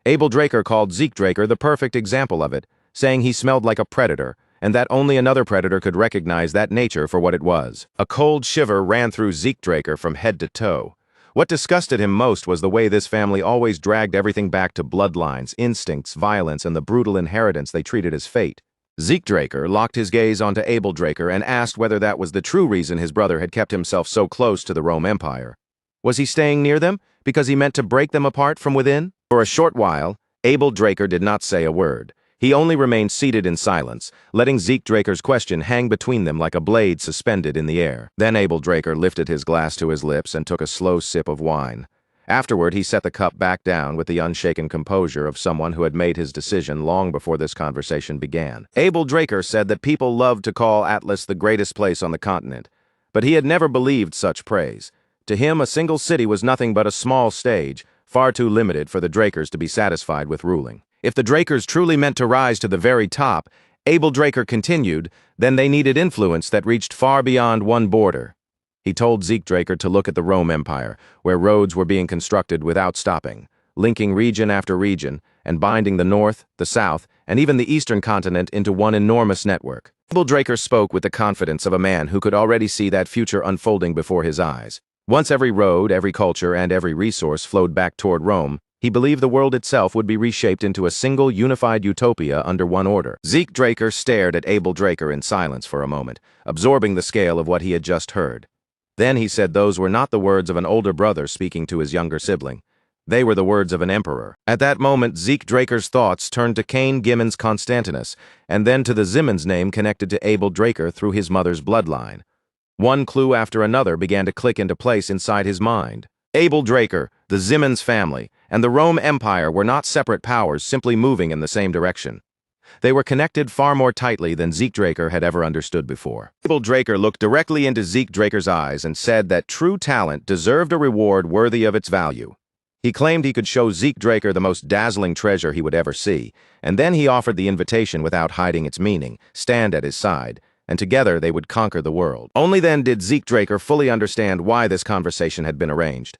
Speaker 1: Abel Draker called Zeke Draker the perfect example of it, saying he smelled like a predator, and that only another predator could recognize that nature for what it was. A cold shiver ran through Zeke Draker from head to toe. What disgusted him most was the way this family always dragged everything back to bloodlines, instincts, violence, and the brutal inheritance they treated as fate. Zeke Draker locked his gaze onto Abel Draker and asked whether that was the true reason his brother had kept himself so close to the Rome Empire. Was he staying near them because he meant to break them apart from within? For a short while, Abel Draker did not say a word. He only remained seated in silence, letting Zeke Draker's question hang between them like a blade suspended in the air. Then Abel Draker lifted his glass to his lips and took a slow sip of wine. Afterward, he set the cup back down with the unshaken composure of someone who had made his decision long before this conversation began. Abel Draker said that people loved to call Atlas the greatest place on the continent, but he had never believed such praise. To him, a single city was nothing but a small stage, far too limited for the Drakers to be satisfied with ruling. If the Drakers truly meant to rise to the very top, Abel Draker continued, then they needed influence that reached far beyond one border. He told Zeke Draker to look at the Rome Empire, where roads were being constructed without stopping, linking region after region, and binding the north, the south, and even the eastern continent into one enormous network. Abel Draker spoke with the confidence of a man who could already see that future unfolding before his eyes. Once every road, every culture, and every resource flowed back toward Rome, he believed the world itself would be reshaped into a single unified utopia under one order. Zeke Draker stared at Abel Draker in silence for a moment, absorbing the scale of what he had just heard. Then he said those were not the words of an older brother speaking to his younger sibling. They were the words of an emperor. At that moment, Zeke Draker's thoughts turned to Cain Gimmons Constantinus, and then to the Zimmons name connected to Abel Draker through his mother's bloodline. One clue after another began to click into place inside his mind. Abel Draker, the Zimmons family, and the Rome Empire were not separate powers simply moving in the same direction. They were connected far more tightly than Zeke Draker had ever understood before. Abel Draker looked directly into Zeke Draker's eyes and said that true talent deserved a reward worthy of its value. He claimed he could show Zeke Draker the most dazzling treasure he would ever see, and then he offered the invitation without hiding its meaning, stand at his side, and together they would conquer the world. Only then did Zeke Draker fully understand why this conversation had been arranged.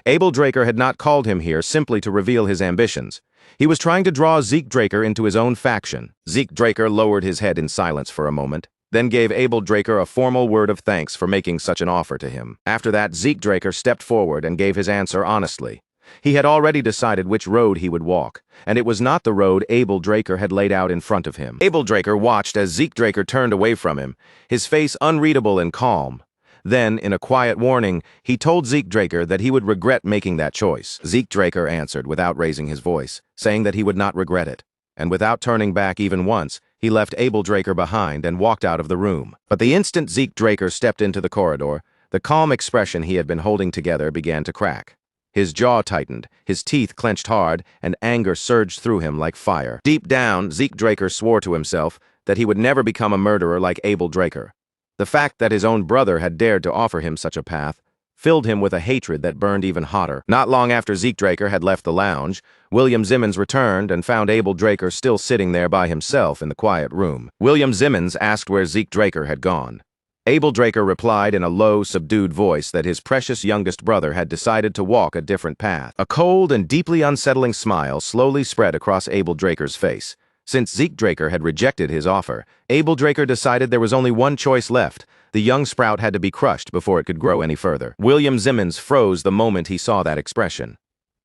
Speaker 1: Abel Draker had not called him here simply to reveal his ambitions. He was trying to draw Zeke Draker into his own faction. Zeke Draker lowered his head in silence for a moment, then gave Abel Draker a formal word of thanks for making such an offer to him. After that, Zeke Draker stepped forward and gave his answer honestly. He had already decided which road he would walk, and it was not the road Abel Draker had laid out in front of him. Abel Draker watched as Zeke Draker turned away from him, his face unreadable and calm. Then, in a quiet warning, he told Zeke Draker that he would regret making that choice. Zeke Draker answered without raising his voice, saying that he would not regret it. And without turning back even once, he left Abel Draker behind and walked out of the room. But the instant Zeke Draker stepped into the corridor, the calm expression he had been holding together began to crack. His jaw tightened, his teeth clenched hard, and anger surged through him like fire. Deep down, Zeke Draker swore to himself that he would never become a murderer like Abel Draker. The fact that his own brother had dared to offer him such a path filled him with a hatred that burned even hotter. Not long after Zeke Draker had left the lounge, William Zimmons returned and found Abel Draker still sitting there by himself in the quiet room. William Zimmons asked where Zeke Draker had gone. Abel Draker replied in a low, subdued voice that his precious youngest brother had decided to walk a different path. A cold and deeply unsettling smile slowly spread across Abel Draker's face. Since Zeke Draker had rejected his offer, Abel Draker decided there was only one choice left. The young sprout had to be crushed before it could grow any further. William Zimmons froze the moment he saw that expression.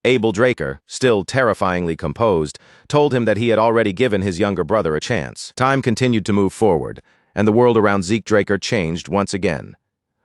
Speaker 1: Abel Draker, still terrifyingly composed, told him that he had already given his younger brother a chance. Time continued to move forward, and the world around Zeke Draker changed once again.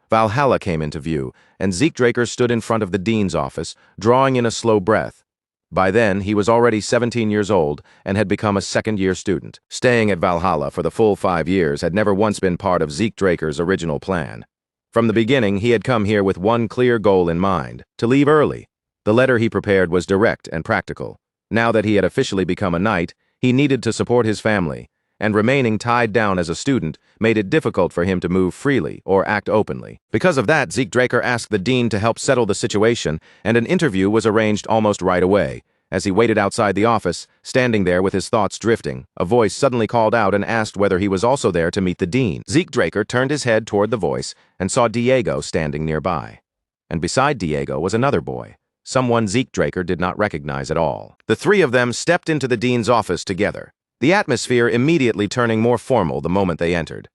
Speaker 1: Valhalla came into view, and Zeke Draker stood in front of the dean's office, drawing in a slow breath. By then, he was already 17 years old and had become a second-year student. Staying at Valhalla for the full 5 years had never once been part of Zeke Draker's original plan. From the beginning, he had come here with one clear goal in mind: to leave early. The letter he prepared was direct and practical. Now that he had officially become a knight, he needed to support his family, and remaining tied down as a student made it difficult for him to move freely or act openly. Because of that, Zeke Draker asked the dean to help settle the situation, and an interview was arranged almost right away. As he waited outside the office, standing there with his thoughts drifting, a voice suddenly called out and asked whether he was also there to meet the dean. Zeke Draker turned his head toward the voice and saw Diego standing nearby. And beside Diego was another boy, someone Zeke Draker did not recognize at all. The three of them stepped into the dean's office together, the atmosphere immediately turning more formal the moment they entered.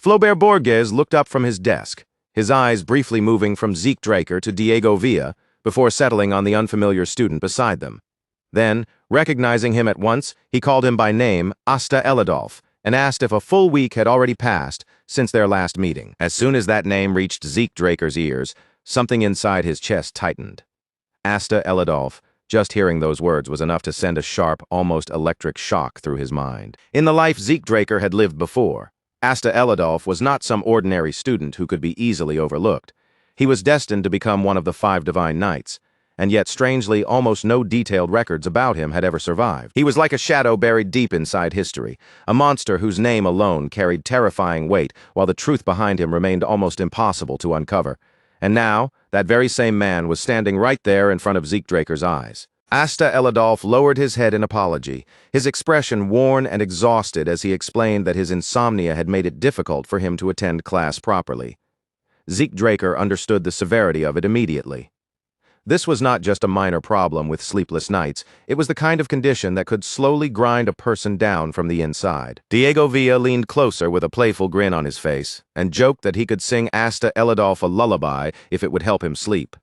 Speaker 1: Flaubert Borges looked up from his desk, his eyes briefly moving from Zeke Draker to Diego Villa before settling on the unfamiliar student beside them. Then, recognizing him at once, he called him by name Asta Elidolf and asked if a full week had already passed since their last meeting. As soon as that name reached Zeke Draker's ears, something inside his chest tightened. Asta Elidolf, just hearing those words was enough to send a sharp, almost electric shock through his mind. In the life Zeke Draker had lived before, Asta Elidolf was not some ordinary student who could be easily overlooked. He was destined to become one of the 5 divine knights, and yet strangely almost no detailed records about him had ever survived. He was like a shadow buried deep inside history, a monster whose name alone carried terrifying weight while the truth behind him remained almost impossible to uncover. And now, that very same man was standing right there in front of Zeke Draker's eyes. Asta Elidolf lowered his head in apology, his expression worn and exhausted as he explained that his insomnia had made it difficult for him to attend class properly. Zeke Draker understood the severity of it immediately. This was not just a minor problem with sleepless nights, it was the kind of condition that could slowly grind a person down from the inside. Diego Villa leaned closer with a playful grin on his face and joked that he could sing Asta Elidolf a lullaby if it would help him sleep.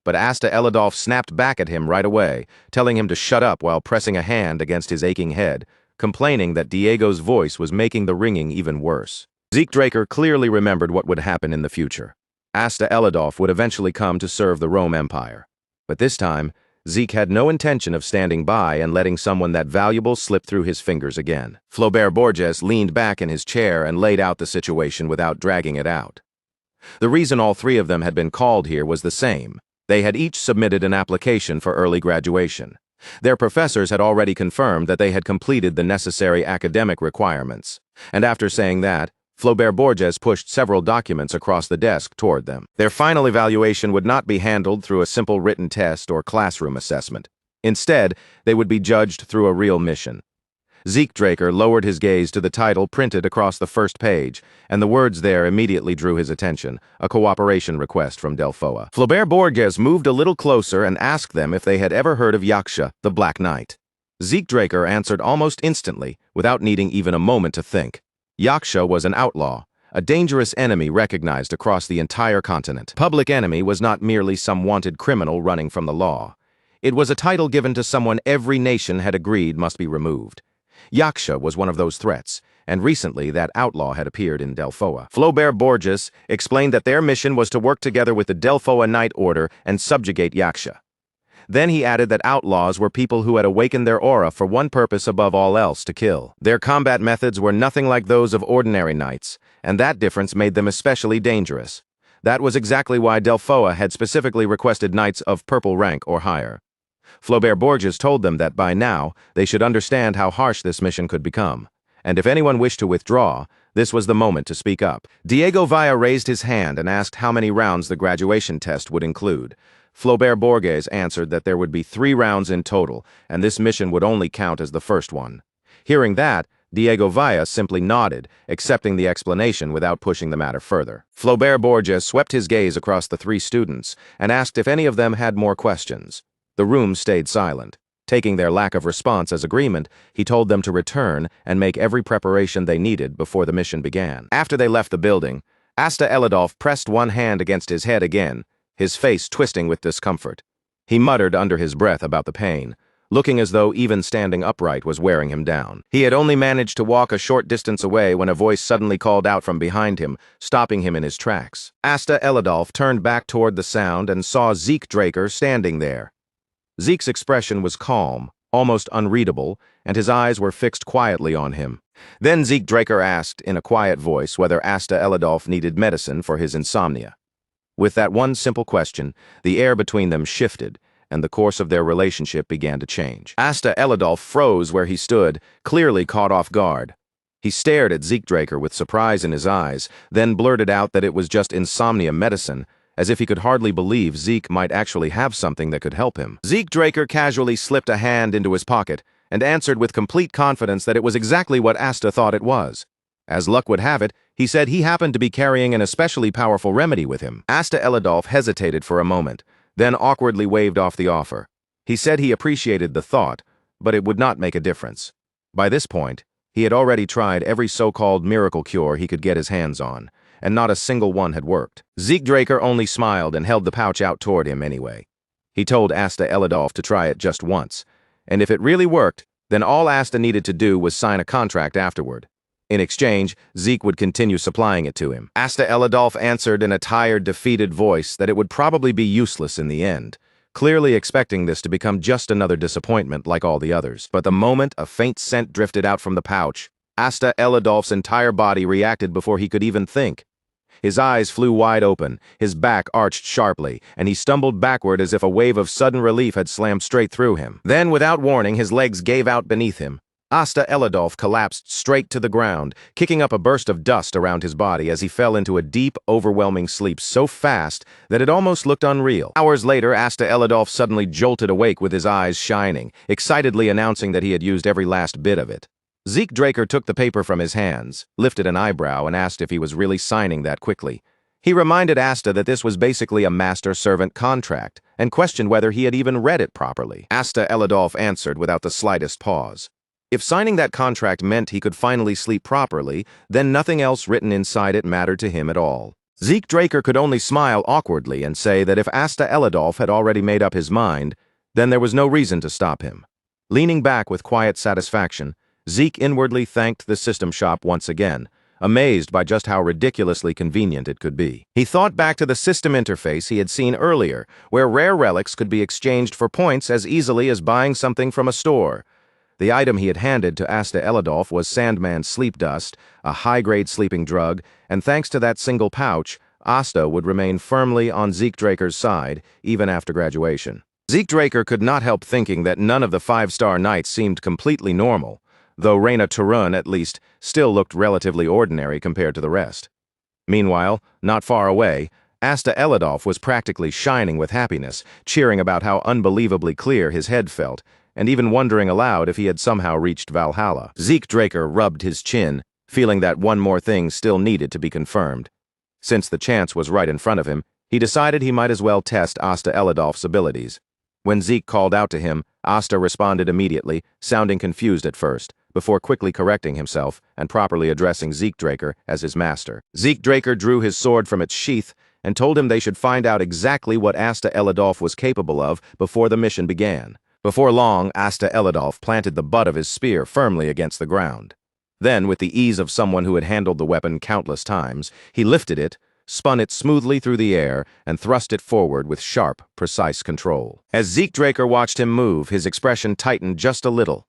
Speaker 1: But Asta Elidolf snapped back at him right away, telling him to shut up while pressing a hand against his aching head, complaining that Diego's voice was making the ringing even worse. Zeke Draker clearly remembered what would happen in the future. Asta Elidolf would eventually come to serve the Rome Empire. But this time, Zeke had no intention of standing by and letting someone that valuable slip through his fingers again. Flaubert Borges leaned back in his chair and laid out the situation without dragging it out. The reason all 3 of them had been called here was the same. They had each submitted an application for early graduation. Their professors had already confirmed that they had completed the necessary academic requirements. And after saying that, Flaubert Borges pushed several documents across the desk toward them. Their final evaluation would not be handled through a simple written test or classroom assessment. Instead, they would be judged through a real mission. Zeke Draker lowered his gaze to the title printed across the first page, and the words there immediately drew his attention, a cooperation request from Delphoa. Flaubert Borges moved a little closer and asked them if they had ever heard of Yaksha, the Black Knight. Zeke Draker answered almost instantly, without needing even a moment to think. Yaksha was an outlaw, a dangerous enemy recognized across the entire continent. Public enemy was not merely some wanted criminal running from the law. It was a title given to someone every nation had agreed must be removed. Yaksha was one of those threats, and recently that outlaw had appeared in Delphoa. Flaubert Borges explained that their mission was to work together with the Delphoa Knight Order and subjugate Yaksha. Then he added that outlaws were people who had awakened their aura for one purpose above all else, to kill. Their combat methods were nothing like those of ordinary knights, and that difference made them especially dangerous. That was exactly why Delphoa had specifically requested knights of purple rank or higher. Flaubert Borges told them that by now, they should understand how harsh this mission could become. And if anyone wished to withdraw, this was the moment to speak up. Diego Villa raised his hand and asked how many rounds the graduation test would include. Flaubert Borges answered that there would be 3 rounds in total, and this mission would only count as the first one. Hearing that, Diego Villa simply nodded, accepting the explanation without pushing the matter further. Flaubert Borges swept his gaze across the 3 students and asked if any of them had more questions. The room stayed silent. Taking their lack of response as agreement, he told them to return and make every preparation they needed before the mission began. After they left the building, Asta Elidolf pressed one hand against his head again, his face twisting with discomfort. He muttered under his breath about the pain, looking as though even standing upright was wearing him down. He had only managed to walk a short distance away when a voice suddenly called out from behind him, stopping him in his tracks. Asta Elidolf turned back toward the sound and saw Zeke Draker standing there. Zeke's expression was calm, almost unreadable, and his eyes were fixed quietly on him. Then Zeke Draker asked, in a quiet voice, whether Asta Elidolf needed medicine for his insomnia. With that one simple question, the air between them shifted, and the course of their relationship began to change. Asta Elidolf froze where he stood, clearly caught off guard. He stared at Zeke Draker with surprise in his eyes, then blurted out that it was just insomnia medicine, as if he could hardly believe Zeke might actually have something that could help him. Zeke Draker casually slipped a hand into his pocket and answered with complete confidence that it was exactly what Asta thought it was. As luck would have it, he said he happened to be carrying an especially powerful remedy with him. Asta Elidolf hesitated for a moment, then awkwardly waved off the offer. He said he appreciated the thought, but it would not make a difference. By this point, he had already tried every so-called miracle cure he could get his hands on, and not a single one had worked. Zeke Draker only smiled and held the pouch out toward him anyway. He told Asta Elidolf to try it just once, and if it really worked, then all Asta needed to do was sign a contract afterward. In exchange, Zeke would continue supplying it to him. Asta Elidolf answered in a tired, defeated voice that it would probably be useless in the end, clearly expecting this to become just another disappointment like all the others. But the moment a faint scent drifted out from the pouch, Asta Elidolf's entire body reacted before he could even think. His eyes flew wide open, his back arched sharply, and he stumbled backward as if a wave of sudden relief had slammed straight through him. Then, without warning, his legs gave out beneath him. Asta Elidolf collapsed straight to the ground, kicking up a burst of dust around his body as he fell into a deep, overwhelming sleep so fast that it almost looked unreal. Hours later, Asta Elidolf suddenly jolted awake with his eyes shining, excitedly announcing that he had used every last bit of it. Zeke Draker took the paper from his hands, lifted an eyebrow, and asked if he was really signing that quickly. He reminded Asta that this was basically a master-servant contract, and questioned whether he had even read it properly. Asta Elidolf answered without the slightest pause. If signing that contract meant he could finally sleep properly, then nothing else written inside it mattered to him at all. Zeke Draker could only smile awkwardly and say that if Asta Elidolf had already made up his mind, then there was no reason to stop him. Leaning back with quiet satisfaction, Zeke inwardly thanked the system shop once again, amazed by just how ridiculously convenient it could be. He thought back to the system interface he had seen earlier, where rare relics could be exchanged for points as easily as buying something from a store. The item he had handed to Asta Elidolf was Sandman's sleep dust, a high-grade sleeping drug, and thanks to that single pouch, Asta would remain firmly on Zeke Draker's side, even after graduation. Zeke Draker could not help thinking that none of the five-star knights seemed completely normal, though Reyna Turun, at least, still looked relatively ordinary compared to the rest. Meanwhile, not far away, Asta Elidolf was practically shining with happiness, cheering about how unbelievably clear his head felt, and even wondering aloud if he had somehow reached Valhalla. Zeke Draker rubbed his chin, feeling that one more thing still needed to be confirmed. Since the chance was right in front of him, he decided he might as well test Asta Elidolf's abilities. When Zeke called out to him, Asta responded immediately, sounding confused at first, before quickly correcting himself and properly addressing Zeke Draker as his master. Zeke Draker drew his sword from its sheath and told him they should find out exactly what Asta Elidolf was capable of before the mission began. Before long, Asta Elidolf planted the butt of his spear firmly against the ground. Then, with the ease of someone who had handled the weapon countless times, he lifted it, spun it smoothly through the air, and thrust it forward with sharp, precise control. As Zeke Draker watched him move, his expression tightened just a little.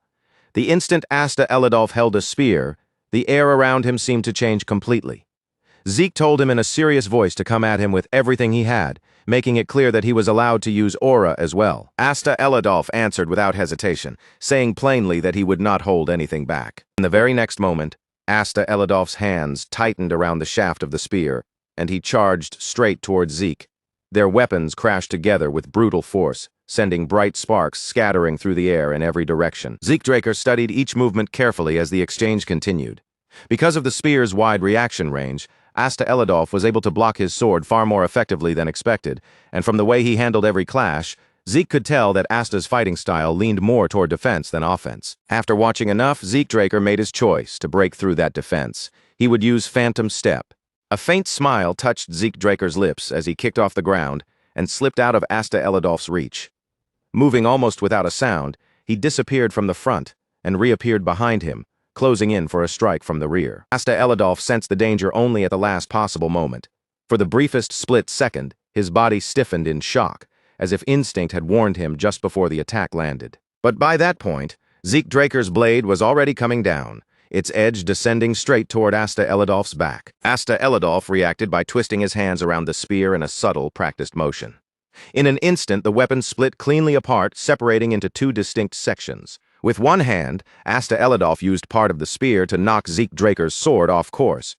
Speaker 1: The instant Asta Elidolf held a spear, the air around him seemed to change completely. Zeke told him in a serious voice to come at him with everything he had, making it clear that he was allowed to use aura as well. Asta Elidolf answered without hesitation, saying plainly that he would not hold anything back. In the very next moment, Asta Elidolf's hands tightened around the shaft of the spear, and he charged straight towards Zeke. Their weapons crashed together with brutal force, sending bright sparks scattering through the air in every direction. Zeke Draker studied each movement carefully as the exchange continued. Because of the spear's wide reaction range, Asta Elidolf was able to block his sword far more effectively than expected, and from the way he handled every clash, Zeke could tell that Asta's fighting style leaned more toward defense than offense. After watching enough, Zeke Draker made his choice to break through that defense. He would use Phantom Step. A faint smile touched Zeke Draker's lips as he kicked off the ground and slipped out of Asta Elidolf's reach. Moving almost without a sound, he disappeared from the front and reappeared behind him, closing in for a strike from the rear. Asta Elidolf sensed the danger only at the last possible moment. For the briefest split second, his body stiffened in shock, as if instinct had warned him just before the attack landed. But by that point, Zeke Draker's blade was already coming down, its edge descending straight toward Asta Elidolf's back. Asta Elidolf reacted by twisting his hands around the spear in a subtle, practiced motion. In an instant, the weapon split cleanly apart, separating into two distinct sections. With one hand, Asta Elidolf used part of the spear to knock Zeke Draker's sword off course.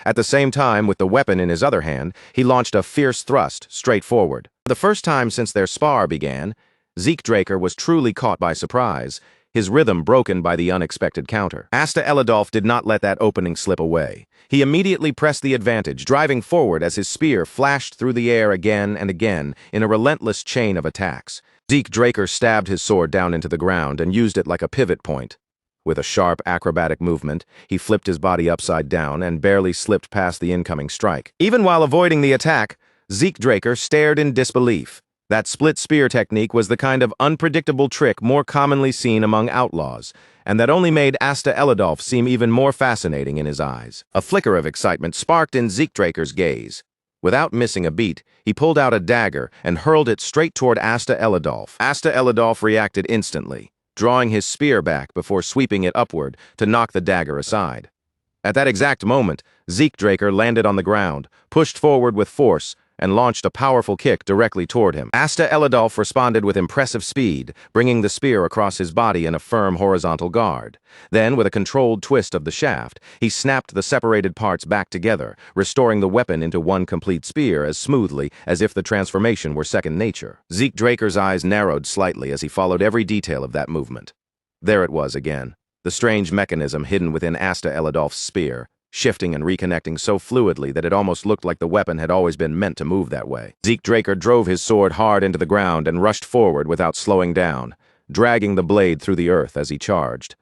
Speaker 1: At the same time, with the weapon in his other hand, he launched a fierce thrust straight forward. For the first time since their spar began, Zeke Draker was truly caught by surprise, his rhythm broken by the unexpected counter. Asta Elidolf did not let that opening slip away. He immediately pressed the advantage, driving forward as his spear flashed through the air again and again in a relentless chain of attacks. Zeke Draker stabbed his sword down into the ground and used it like a pivot point. With a sharp, acrobatic movement, he flipped his body upside down and barely slipped past the incoming strike. Even while avoiding the attack, Zeke Draker stared in disbelief. That split spear technique was the kind of unpredictable trick more commonly seen among outlaws, and that only made Asta Elidolf seem even more fascinating in his eyes. A flicker of excitement sparked in Zeke Draker's gaze. Without missing a beat, he pulled out a dagger and hurled it straight toward Asta Elidolf. Asta Elidolf reacted instantly, drawing his spear back before sweeping it upward to knock the dagger aside. At that exact moment, Zeke Draker landed on the ground, pushed forward with force, and launched a powerful kick directly toward him. Asta Elidolf responded with impressive speed, bringing the spear across his body in a firm horizontal guard. Then, with a controlled twist of the shaft, he snapped the separated parts back together, restoring the weapon into one complete spear as smoothly as if the transformation were second nature. Zeke Draker's eyes narrowed slightly as he followed every detail of that movement. There it was again, the strange mechanism hidden within Asta Elidolf's spear, shifting and reconnecting so fluidly that it almost looked like the weapon had always been meant to move that way. Zeke Draker drove his sword hard into the ground and rushed forward without slowing down, dragging the blade through the earth as he charged.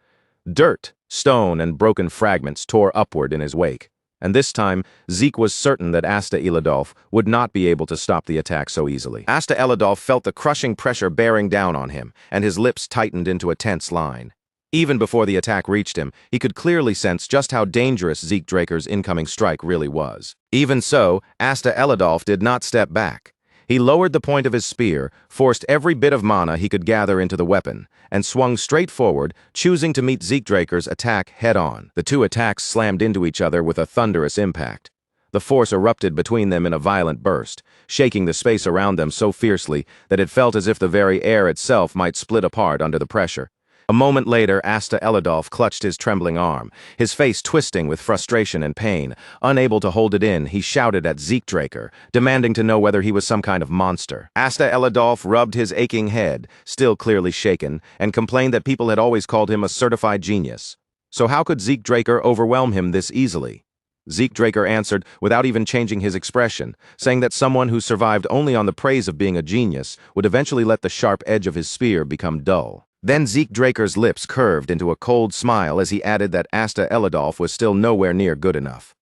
Speaker 1: Dirt, stone, and broken fragments tore upward in his wake, and this time Zeke was certain that Asta Elidolf would not be able to stop the attack so easily. Asta Elidolf felt the crushing pressure bearing down on him, and his lips tightened into a tense line. Even before the attack reached him, he could clearly sense just how dangerous Zeke Draker's incoming strike really was. Even so, Asta Elidolf did not step back. He lowered the point of his spear, forced every bit of mana he could gather into the weapon, and swung straight forward, choosing to meet Zeke Draker's attack head-on. The two attacks slammed into each other with a thunderous impact. The force erupted between them in a violent burst, shaking the space around them so fiercely that it felt as if the very air itself might split apart under the pressure. A moment later, Asta Elidolf clutched his trembling arm, his face twisting with frustration and pain. Unable to hold it in, he shouted at Zeke Draker, demanding to know whether he was some kind of monster. Asta Elidolf rubbed his aching head, still clearly shaken, and complained that people had always called him a certified genius. So how could Zeke Draker overwhelm him this easily? Zeke Draker answered without even changing his expression, saying that someone who survived only on the praise of being a genius would eventually let the sharp edge of his spear become dull. Then Zeke Draker's lips curved into a cold smile as he added that Asta Elidolf was still nowhere near good enough.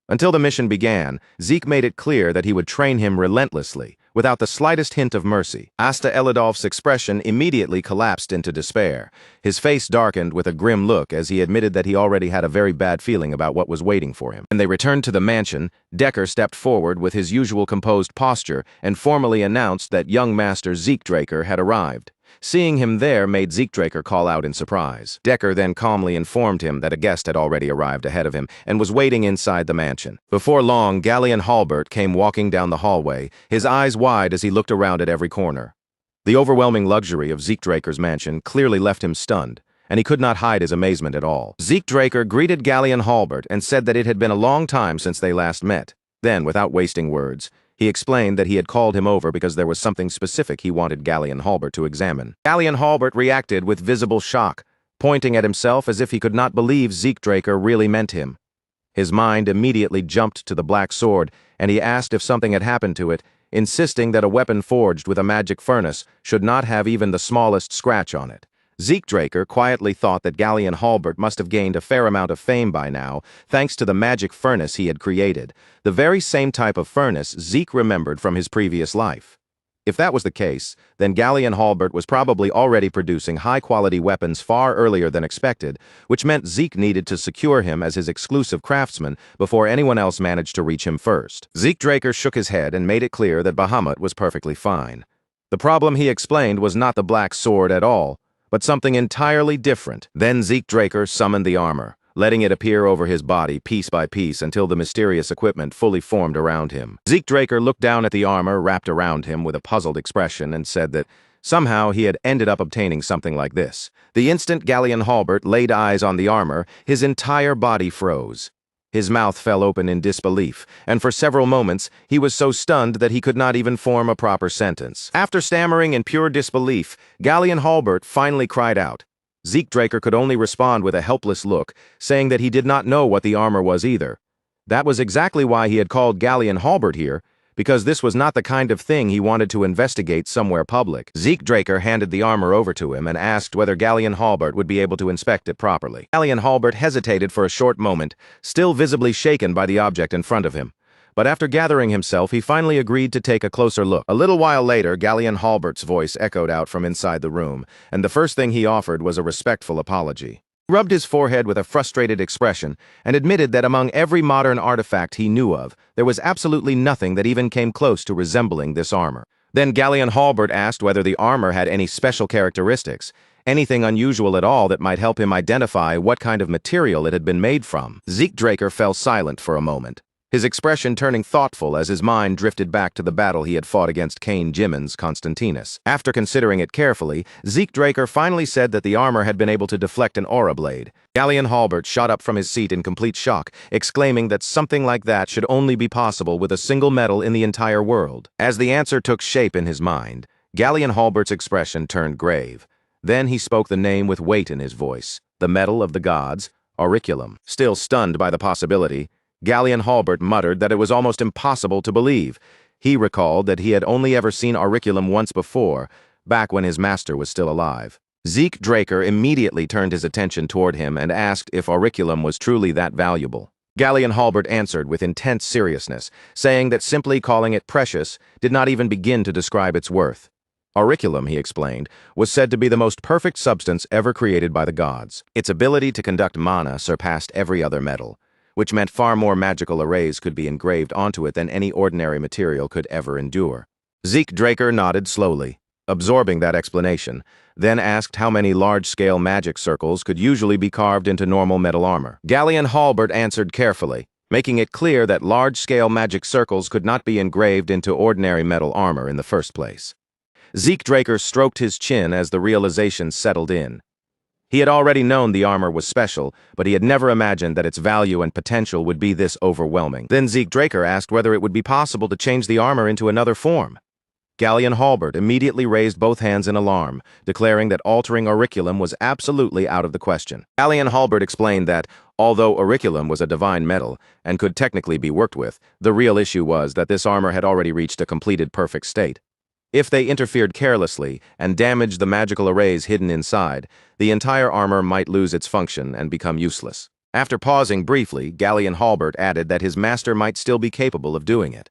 Speaker 1: Until the mission began, Zeke made it clear that he would train him relentlessly, without the slightest hint of mercy. Asta Elidolf's expression immediately collapsed into despair. His face darkened with a grim look as he admitted that he already had a very bad feeling about what was waiting for him. When they returned to the mansion, Decker stepped forward with his usual composed posture and formally announced that young Master Zeke Draker had arrived. Seeing him there made Zeke Draker call out in surprise. Decker then calmly informed him that a guest had already arrived ahead of him and was waiting inside the mansion. Before long, Galleon Halbert came walking down the hallway, his eyes wide as he looked around at every corner. The overwhelming luxury of Zeke Draker's mansion clearly left him stunned, and he could not hide his amazement at all. Zeke Draker greeted Galleon Halbert and said that it had been a long time since they last met. Then, without wasting words, he explained that he had called him over because there was something specific he wanted Galleon Halbert to examine. Galleon Halbert reacted with visible shock, pointing at himself as if he could not believe Zeke Draker really meant him. His mind immediately jumped to the black sword, and he asked if something had happened to it, insisting that a weapon forged with a magic furnace should not have even the smallest scratch on it. Zeke Draker quietly thought that Galleon Halbert must have gained a fair amount of fame by now, thanks to the magic furnace he had created, the very same type of furnace Zeke remembered from his previous life. If that was the case, then Galleon Halbert was probably already producing high-quality weapons far earlier than expected, which meant Zeke needed to secure him as his exclusive craftsman before anyone else managed to reach him first. Zeke Draker shook his head and made it clear that Bahamut was perfectly fine. The problem, he explained, was not the black sword at all, but something entirely different. Then Zeke Draker summoned the armor, letting it appear over his body piece by piece until the mysterious equipment fully formed around him. Zeke Draker looked down at the armor wrapped around him with a puzzled expression and said that somehow he had ended up obtaining something like this. The instant Galleon Halbert laid eyes on the armor, his entire body froze. His mouth fell open in disbelief, and for several moments he was so stunned that he could not even form a proper sentence. After stammering in pure disbelief, Galleon Halbert finally cried out. Zeke Draker could only respond with a helpless look, saying that he did not know what the armor was either. That was exactly why he had called Galleon Halbert here, because this was not the kind of thing he wanted to investigate somewhere public. Zeke Draker handed the armor over to him and asked whether Galleon Halbert would be able to inspect it properly. Galleon Halbert hesitated for a short moment, still visibly shaken by the object in front of him. But after gathering himself, he finally agreed to take a closer look. A little while later, Galleon Halbert's voice echoed out from inside the room, and the first thing he offered was a respectful apology. He rubbed his forehead with a frustrated expression and admitted that among every modern artifact he knew of, there was absolutely nothing that even came close to resembling this armor. Then Galleon Halbert asked whether the armor had any special characteristics, anything unusual at all that might help him identify what kind of material it had been made from. Zeke Draker fell silent for a moment, his expression turning thoughtful as his mind drifted back to the battle he had fought against Cain Jimin's Constantinus. After considering it carefully, Zeke Draker finally said that the armor had been able to deflect an aura blade. Galleon Halbert shot up from his seat in complete shock, exclaiming that something like that should only be possible with a single metal in the entire world. As the answer took shape in his mind, Galleon Halbert's expression turned grave. Then he spoke the name with weight in his voice, the metal of the gods, auriculum. Still stunned by the possibility, Galleon Halbert muttered that it was almost impossible to believe. He recalled that he had only ever seen auriculum once before, back when his master was still alive. Zeke Draker immediately turned his attention toward him and asked if auriculum was truly that valuable. Galleon Halbert answered with intense seriousness, saying that simply calling it precious did not even begin to describe its worth. Auriculum, he explained, was said to be the most perfect substance ever created by the gods. Its ability to conduct mana surpassed every other metal, which meant far more magical arrays could be engraved onto it than any ordinary material could ever endure. Zeke Draker nodded slowly, absorbing that explanation, then asked how many large-scale magic circles could usually be carved into normal metal armor. Galleon Halbert answered carefully, making it clear that large-scale magic circles could not be engraved into ordinary metal armor in the first place. Zeke Draker stroked his chin as the realization settled in. He had already known the armor was special, but he had never imagined that its value and potential would be this overwhelming. Then Zeke Draker asked whether it would be possible to change the armor into another form. Galleon Halbert immediately raised both hands in alarm, declaring that altering auriculum was absolutely out of the question. Galleon Halbert explained that, although auriculum was a divine metal and could technically be worked with, the real issue was that this armor had already reached a completed perfect state. If they interfered carelessly and damaged the magical arrays hidden inside, the entire armor might lose its function and become useless. After pausing briefly, Galleon Halbert added that his master might still be capable of doing it.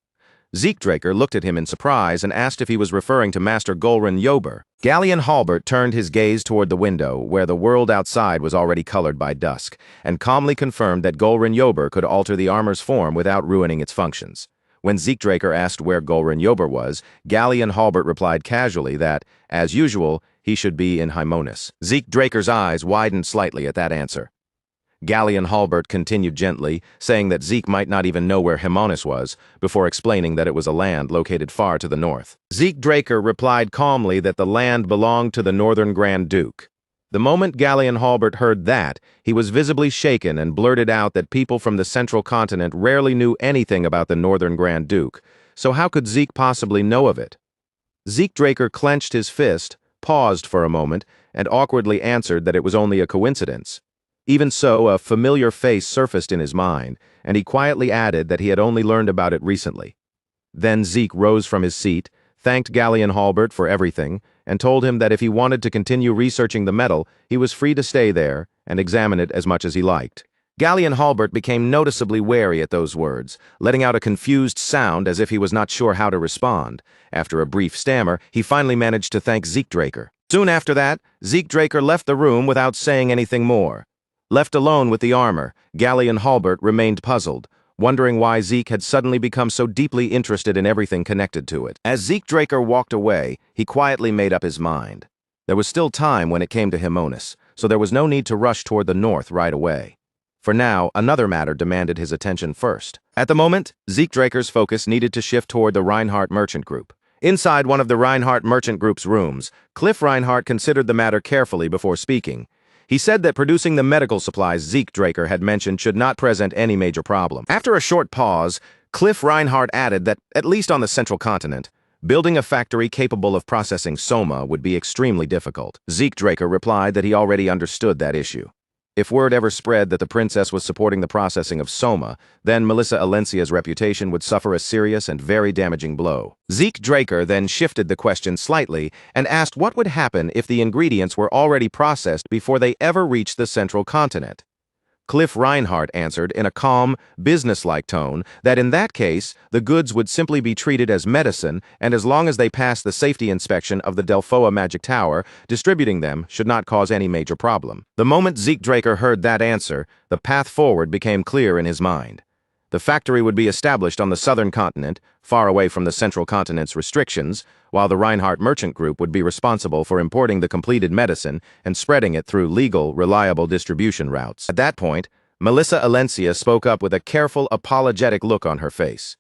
Speaker 1: Zeke Draker looked at him in surprise and asked if he was referring to Master Golrin Yober. Galleon Halbert turned his gaze toward the window, where the world outside was already colored by dusk, and calmly confirmed that Golrin Yober could alter the armor's form without ruining its functions. When Zeke Draker asked where Golrin Yober was, Galleon Halbert replied casually that, as usual, he should be in Hymonus. Zeke Draker's eyes widened slightly at that answer. Galleon Halbert continued gently, saying that Zeke might not even know where Hymonus was, before explaining that it was a land located far to the north. Zeke Draker replied calmly that the land belonged to the Northern Grand Duke. The moment Galleon Halbert heard that, he was visibly shaken and blurted out that people from the central continent rarely knew anything about the Northern Grand Duke, so how could Zeke possibly know of it? Zeke Draker clenched his fist, paused for a moment, and awkwardly answered that it was only a coincidence. Even so, a familiar face surfaced in his mind, and he quietly added that he had only learned about it recently. Then Zeke rose from his seat, thanked Galleon Halbert for everything, and told him that if he wanted to continue researching the metal, he was free to stay there and examine it as much as he liked. Galleon Halbert became noticeably wary at those words, letting out a confused sound as if he was not sure how to respond. After a brief stammer, he finally managed to thank Zeke Draker. Soon after that, Zeke Draker left the room without saying anything more. Left alone with the armor, Galleon Halbert remained puzzled, wondering why Zeke had suddenly become so deeply interested in everything connected to it. As Zeke Draker walked away, he quietly made up his mind. There was still time when it came to Hymonus, so there was no need to rush toward the north right away. For now, another matter demanded his attention first. At the moment, Zeke Draker's focus needed to shift toward the Reinhardt Merchant Group. Inside one of the Reinhardt Merchant Group's rooms, Cliff Reinhardt considered the matter carefully before speaking. He said that producing the medical supplies Zeke Draker had mentioned should not present any major problem. After a short pause, Cliff Reinhardt added that, at least on the central continent, building a factory capable of processing soma would be extremely difficult. Zeke Draker replied that he already understood that issue. If word ever spread that the princess was supporting the processing of soma, then Melissa Alencia's reputation would suffer a serious and very damaging blow. Zeke Draker then shifted the question slightly and asked what would happen if the ingredients were already processed before they ever reached the central continent. Cliff Reinhardt answered in a calm, businesslike tone that in that case, the goods would simply be treated as medicine, and as long as they passed the safety inspection of the Delphoa Magic Tower, distributing them should not cause any major problem. The moment Zeke Draker heard that answer, the path forward became clear in his mind. The factory would be established on the southern continent, far away from the central continent's restrictions, while the Reinhardt Merchant Group would be responsible for importing the completed medicine and spreading it through legal, reliable distribution routes. At that point, Melissa Alencia spoke up with a careful, apologetic look on her face.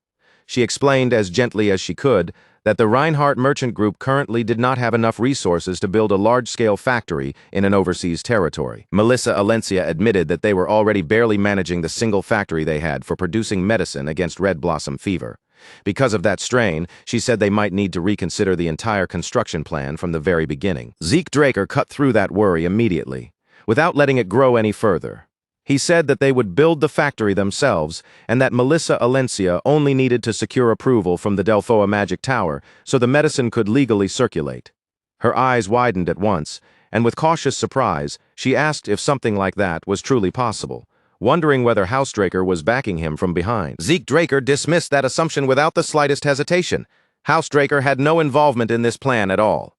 Speaker 1: She explained as gently as she could that the Reinhardt Merchant Group currently did not have enough resources to build a large-scale factory in an overseas territory. Melissa Alencia admitted that they were already barely managing the single factory they had for producing medicine against red blossom fever. Because of that strain, she said they might need to reconsider the entire construction plan from the very beginning. Zeke Draker cut through that worry immediately, without letting it grow any further. He said that they would build the factory themselves and that Melissa Alencia only needed to secure approval from the Delphoa Magic Tower so the medicine could legally circulate. Her eyes widened at once, and with cautious surprise, she asked if something like that was truly possible, wondering whether House Draker was backing him from behind. Zeke Draker dismissed that assumption without the slightest hesitation. House Draker had no involvement in this plan at all.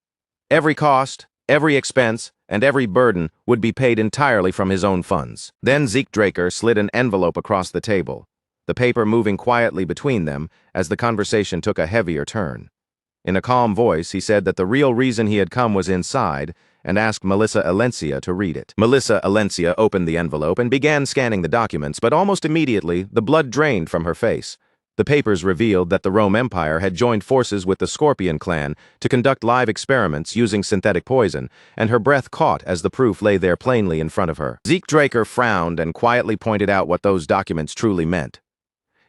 Speaker 1: Every cost, every expense, and every burden would be paid entirely from his own funds. Then Zeke Draker slid an envelope across the table, the paper moving quietly between them as the conversation took a heavier turn. In a calm voice, he said that the real reason he had come was inside and asked Melissa Alencia to read it. Melissa Alencia opened the envelope and began scanning the documents, but almost immediately, the blood drained from her face. The papers revealed that the Rome Empire had joined forces with the Scorpion clan to conduct live experiments using synthetic poison, and her breath caught as the proof lay there plainly in front of her. Zeke Draker frowned and quietly pointed out what those documents truly meant.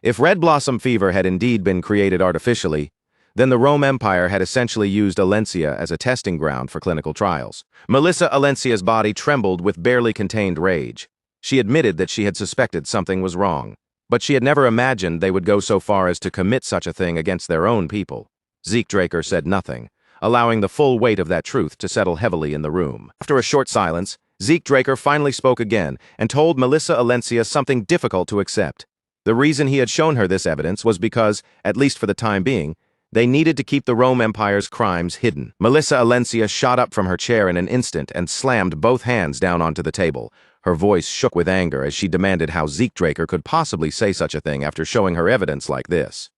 Speaker 1: If red blossom fever had indeed been created artificially, then the Rome Empire had essentially used Alencia as a testing ground for clinical trials. Melissa Alencia's body trembled with barely contained rage. She admitted that she had suspected something was wrong, but she had never imagined they would go so far as to commit such a thing against their own people. Zeke Draker said nothing, allowing the full weight of that truth to settle heavily in the room. After a short silence, Zeke Draker finally spoke again and told Melissa Alencia something difficult to accept. The reason he had shown her this evidence was because, at least for the time being, they needed to keep the Rome Empire's crimes hidden. Melissa Alencia shot up from her chair in an instant and slammed both hands down onto the table. Her voice shook with anger as she demanded how Zeke Draker could possibly say such a thing after showing her evidence like this.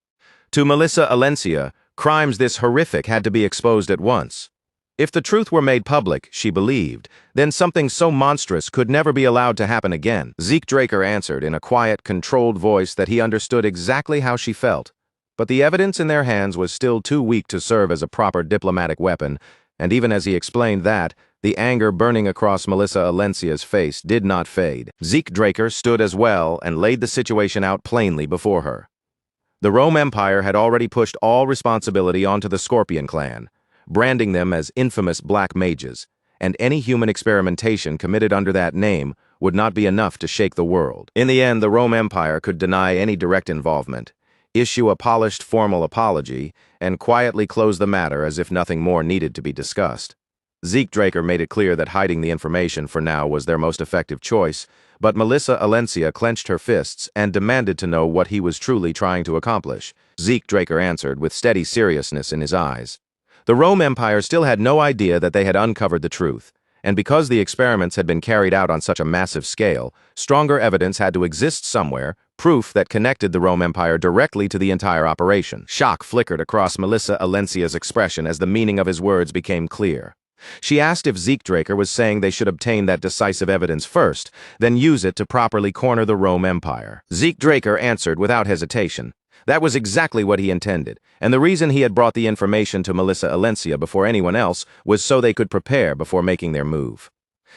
Speaker 1: To Melissa Alencia, crimes this horrific had to be exposed at once. If the truth were made public, she believed, then something so monstrous could never be allowed to happen again. Zeke Draker answered in a quiet, controlled voice that he understood exactly how she felt. But the evidence in their hands was still too weak to serve as a proper diplomatic weapon, and even as he explained that, the anger burning across Melissa Alencia's face did not fade. Zeke Draker stood as well and laid the situation out plainly before her. The Rome Empire had already pushed all responsibility onto the Scorpion clan, branding them as infamous black mages, and any human experimentation committed under that name would not be enough to shake the world. In the end, the Rome Empire could deny any direct involvement, issue a polished formal apology, and quietly close the matter as if nothing more needed to be discussed. Zeke Draker made it clear that hiding the information for now was their most effective choice, but Melissa Alencia clenched her fists and demanded to know what he was truly trying to accomplish. Zeke Draker answered with steady seriousness in his eyes. The Rome Empire still had no idea that they had uncovered the truth, and because the experiments had been carried out on such a massive scale, stronger evidence had to exist somewhere, proof that connected the Rome Empire directly to the entire operation. Shock flickered across Melissa Alencia's expression as the meaning of his words became clear. She asked if Zeke Draker was saying they should obtain that decisive evidence first, then use it to properly corner the Rome Empire. Zeke Draker answered without hesitation. That was exactly what he intended, and the reason he had brought the information to Melissa Alencia before anyone else was so they could prepare before making their move.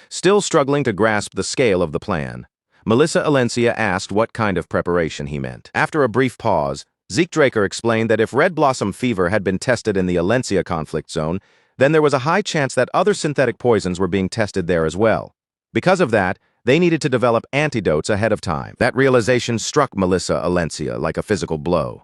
Speaker 1: Still struggling to grasp the scale of the plan, Melissa Alencia asked what kind of preparation he meant. After a brief pause, Zeke Draker explained that if red blossom fever had been tested in the Alencia conflict zone, then there was a high chance that other synthetic poisons were being tested there as well. Because of that, they needed to develop antidotes ahead of time. That realization struck Melissa Alencia like a physical blow.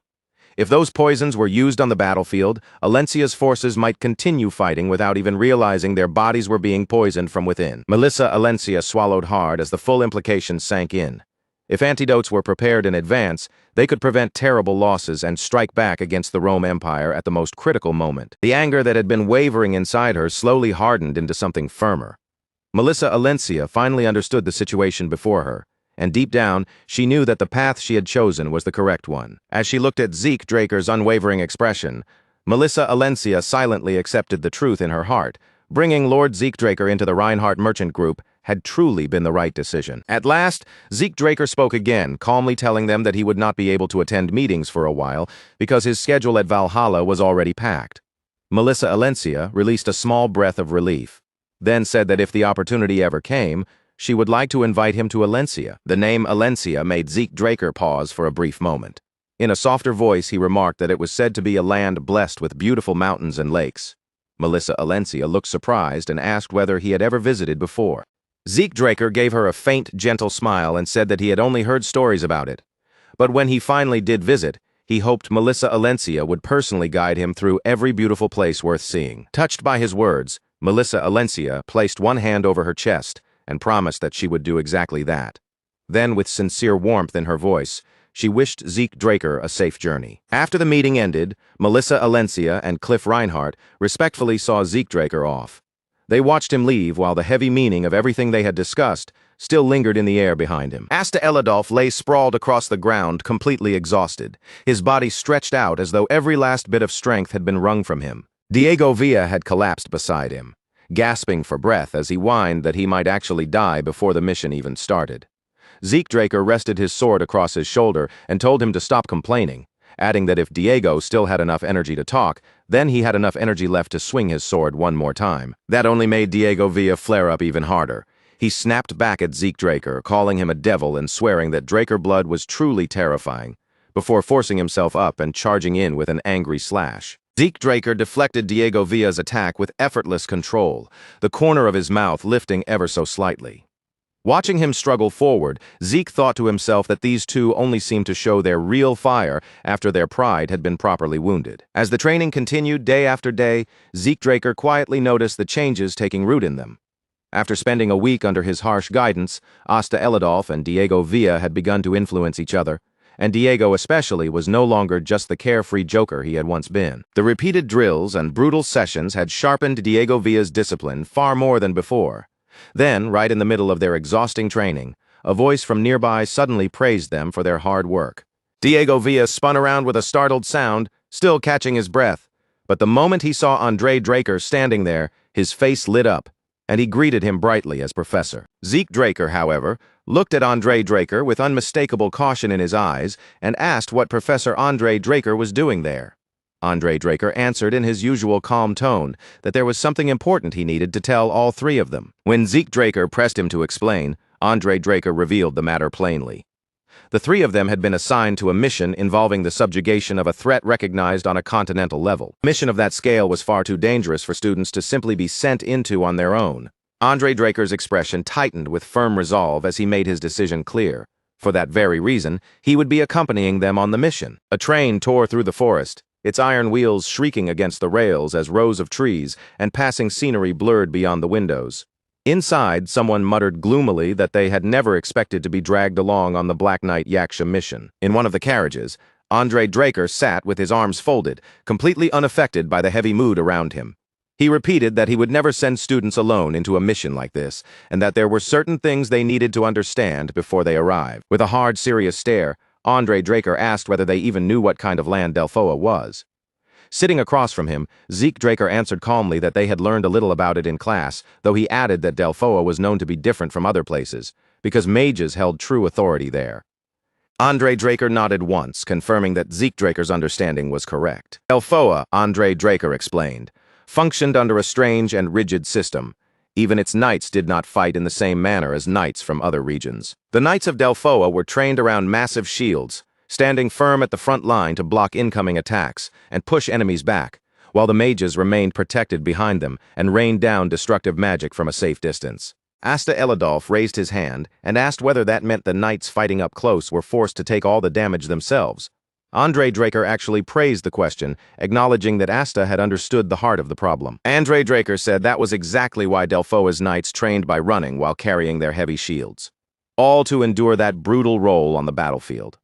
Speaker 1: If those poisons were used on the battlefield, Alencia's forces might continue fighting without even realizing their bodies were being poisoned from within. Melissa Alencia swallowed hard as the full implications sank in. If antidotes were prepared in advance, they could prevent terrible losses and strike back against the Rome Empire at the most critical moment. The anger that had been wavering inside her slowly hardened into something firmer. Melissa Alencia finally understood the situation before her, and deep down, she knew that the path she had chosen was the correct one. As she looked at Zeke Draker's unwavering expression, Melissa Alencia silently accepted the truth in her heart. Bringing Lord Zeke Draker into the Reinhardt Merchant Group had truly been the right decision. At last, Zeke Draker spoke again, calmly telling them that he would not be able to attend meetings for a while because his schedule at Valhalla was already packed. Melissa Alencia released a small breath of relief, then said that if the opportunity ever came, she would like to invite him to Alencia. The name Alencia made Zeke Draker pause for a brief moment. In a softer voice, he remarked that it was said to be a land blessed with beautiful mountains and lakes. Melissa Alencia looked surprised and asked whether he had ever visited before. Zeke Draker gave her a faint, gentle smile and said that he had only heard stories about it. But when he finally did visit, he hoped Melissa Alencia would personally guide him through every beautiful place worth seeing. Touched by his words, Melissa Alencia placed one hand over her chest and promised that she would do exactly that. Then, with sincere warmth in her voice, she wished Zeke Draker a safe journey. After the meeting ended, Melissa Alencia and Cliff Reinhardt respectfully saw Zeke Draker off. They watched him leave while the heavy meaning of everything they had discussed still lingered in the air behind him. Asta Elidolf lay sprawled across the ground, completely exhausted, his body stretched out as though every last bit of strength had been wrung from him. Diego Villa had collapsed beside him, gasping for breath as he whined that he might actually die before the mission even started. Zeke Draker rested his sword across his shoulder and told him to stop complaining, adding that if Diego still had enough energy to talk, then he had enough energy left to swing his sword one more time. That only made Diego Villa flare up even harder. He snapped back at Zeke Draker, calling him a devil and swearing that Draker blood was truly terrifying, before forcing himself up and charging in with an angry slash. Zeke Draker deflected Diego Villa's attack with effortless control, the corner of his mouth lifting ever so slightly. Watching him struggle forward, Zeke thought to himself that these two only seemed to show their real fire after their pride had been properly wounded. As the training continued day after day, Zeke Draker quietly noticed the changes taking root in them. After spending a week under his harsh guidance, Asta Elidolf and Diego Villa had begun to influence each other, and Diego especially was no longer just the carefree joker he had once been. The repeated drills and brutal sessions had sharpened Diego Villa's discipline far more than before. Then, right in the middle of their exhausting training, a voice from nearby suddenly praised them for their hard work. Diego Villa spun around with a startled sound, still catching his breath, but the moment he saw Andre Draker standing there, his face lit up, and he greeted him brightly as Professor. Zeke Draker, however, looked at Andre Draker with unmistakable caution in his eyes and asked what Professor Andre Draker was doing there. Andre Draker answered in his usual calm tone that there was something important he needed to tell all three of them. When Zeke Draker pressed him to explain, Andre Draker revealed the matter plainly. The three of them had been assigned to a mission involving the subjugation of a threat recognized on a continental level. A mission of that scale was far too dangerous for students to simply be sent into on their own. Andre Draker's expression tightened with firm resolve as he made his decision clear. For that very reason, he would be accompanying them on the mission. A train tore through the forest, its iron wheels shrieking against the rails as rows of trees and passing scenery blurred beyond the windows. Inside, someone muttered gloomily that they had never expected to be dragged along on the Black Knight Yaksha mission. In one of the carriages, Andre Draker sat with his arms folded, completely unaffected by the heavy mood around him. He repeated that he would never send students alone into a mission like this, and that there were certain things they needed to understand before they arrived. With a hard, serious stare, Andre Draker asked whether they even knew what kind of land Delphoa was. Sitting across from him, Zeke Draker answered calmly that they had learned a little about it in class, though he added that Delphoa was known to be different from other places, because mages held true authority there. Andre Draker nodded once, confirming that Zeke Draker's understanding was correct. Delphoa, Andre Draker explained, functioned under a strange and rigid system. Even its knights did not fight in the same manner as knights from other regions. The knights of Delphoa were trained around massive shields, standing firm at the front line to block incoming attacks and push enemies back, while the mages remained protected behind them and rained down destructive magic from a safe distance. Asta Elidolf raised his hand and asked whether that meant the knights fighting up close were forced to take all the damage themselves. Andre Draker actually praised the question, acknowledging that Asta had understood the heart of the problem. Andre Draker said that was exactly why Delphoa's knights trained by running while carrying their heavy shields, all to endure that brutal role on the battlefield.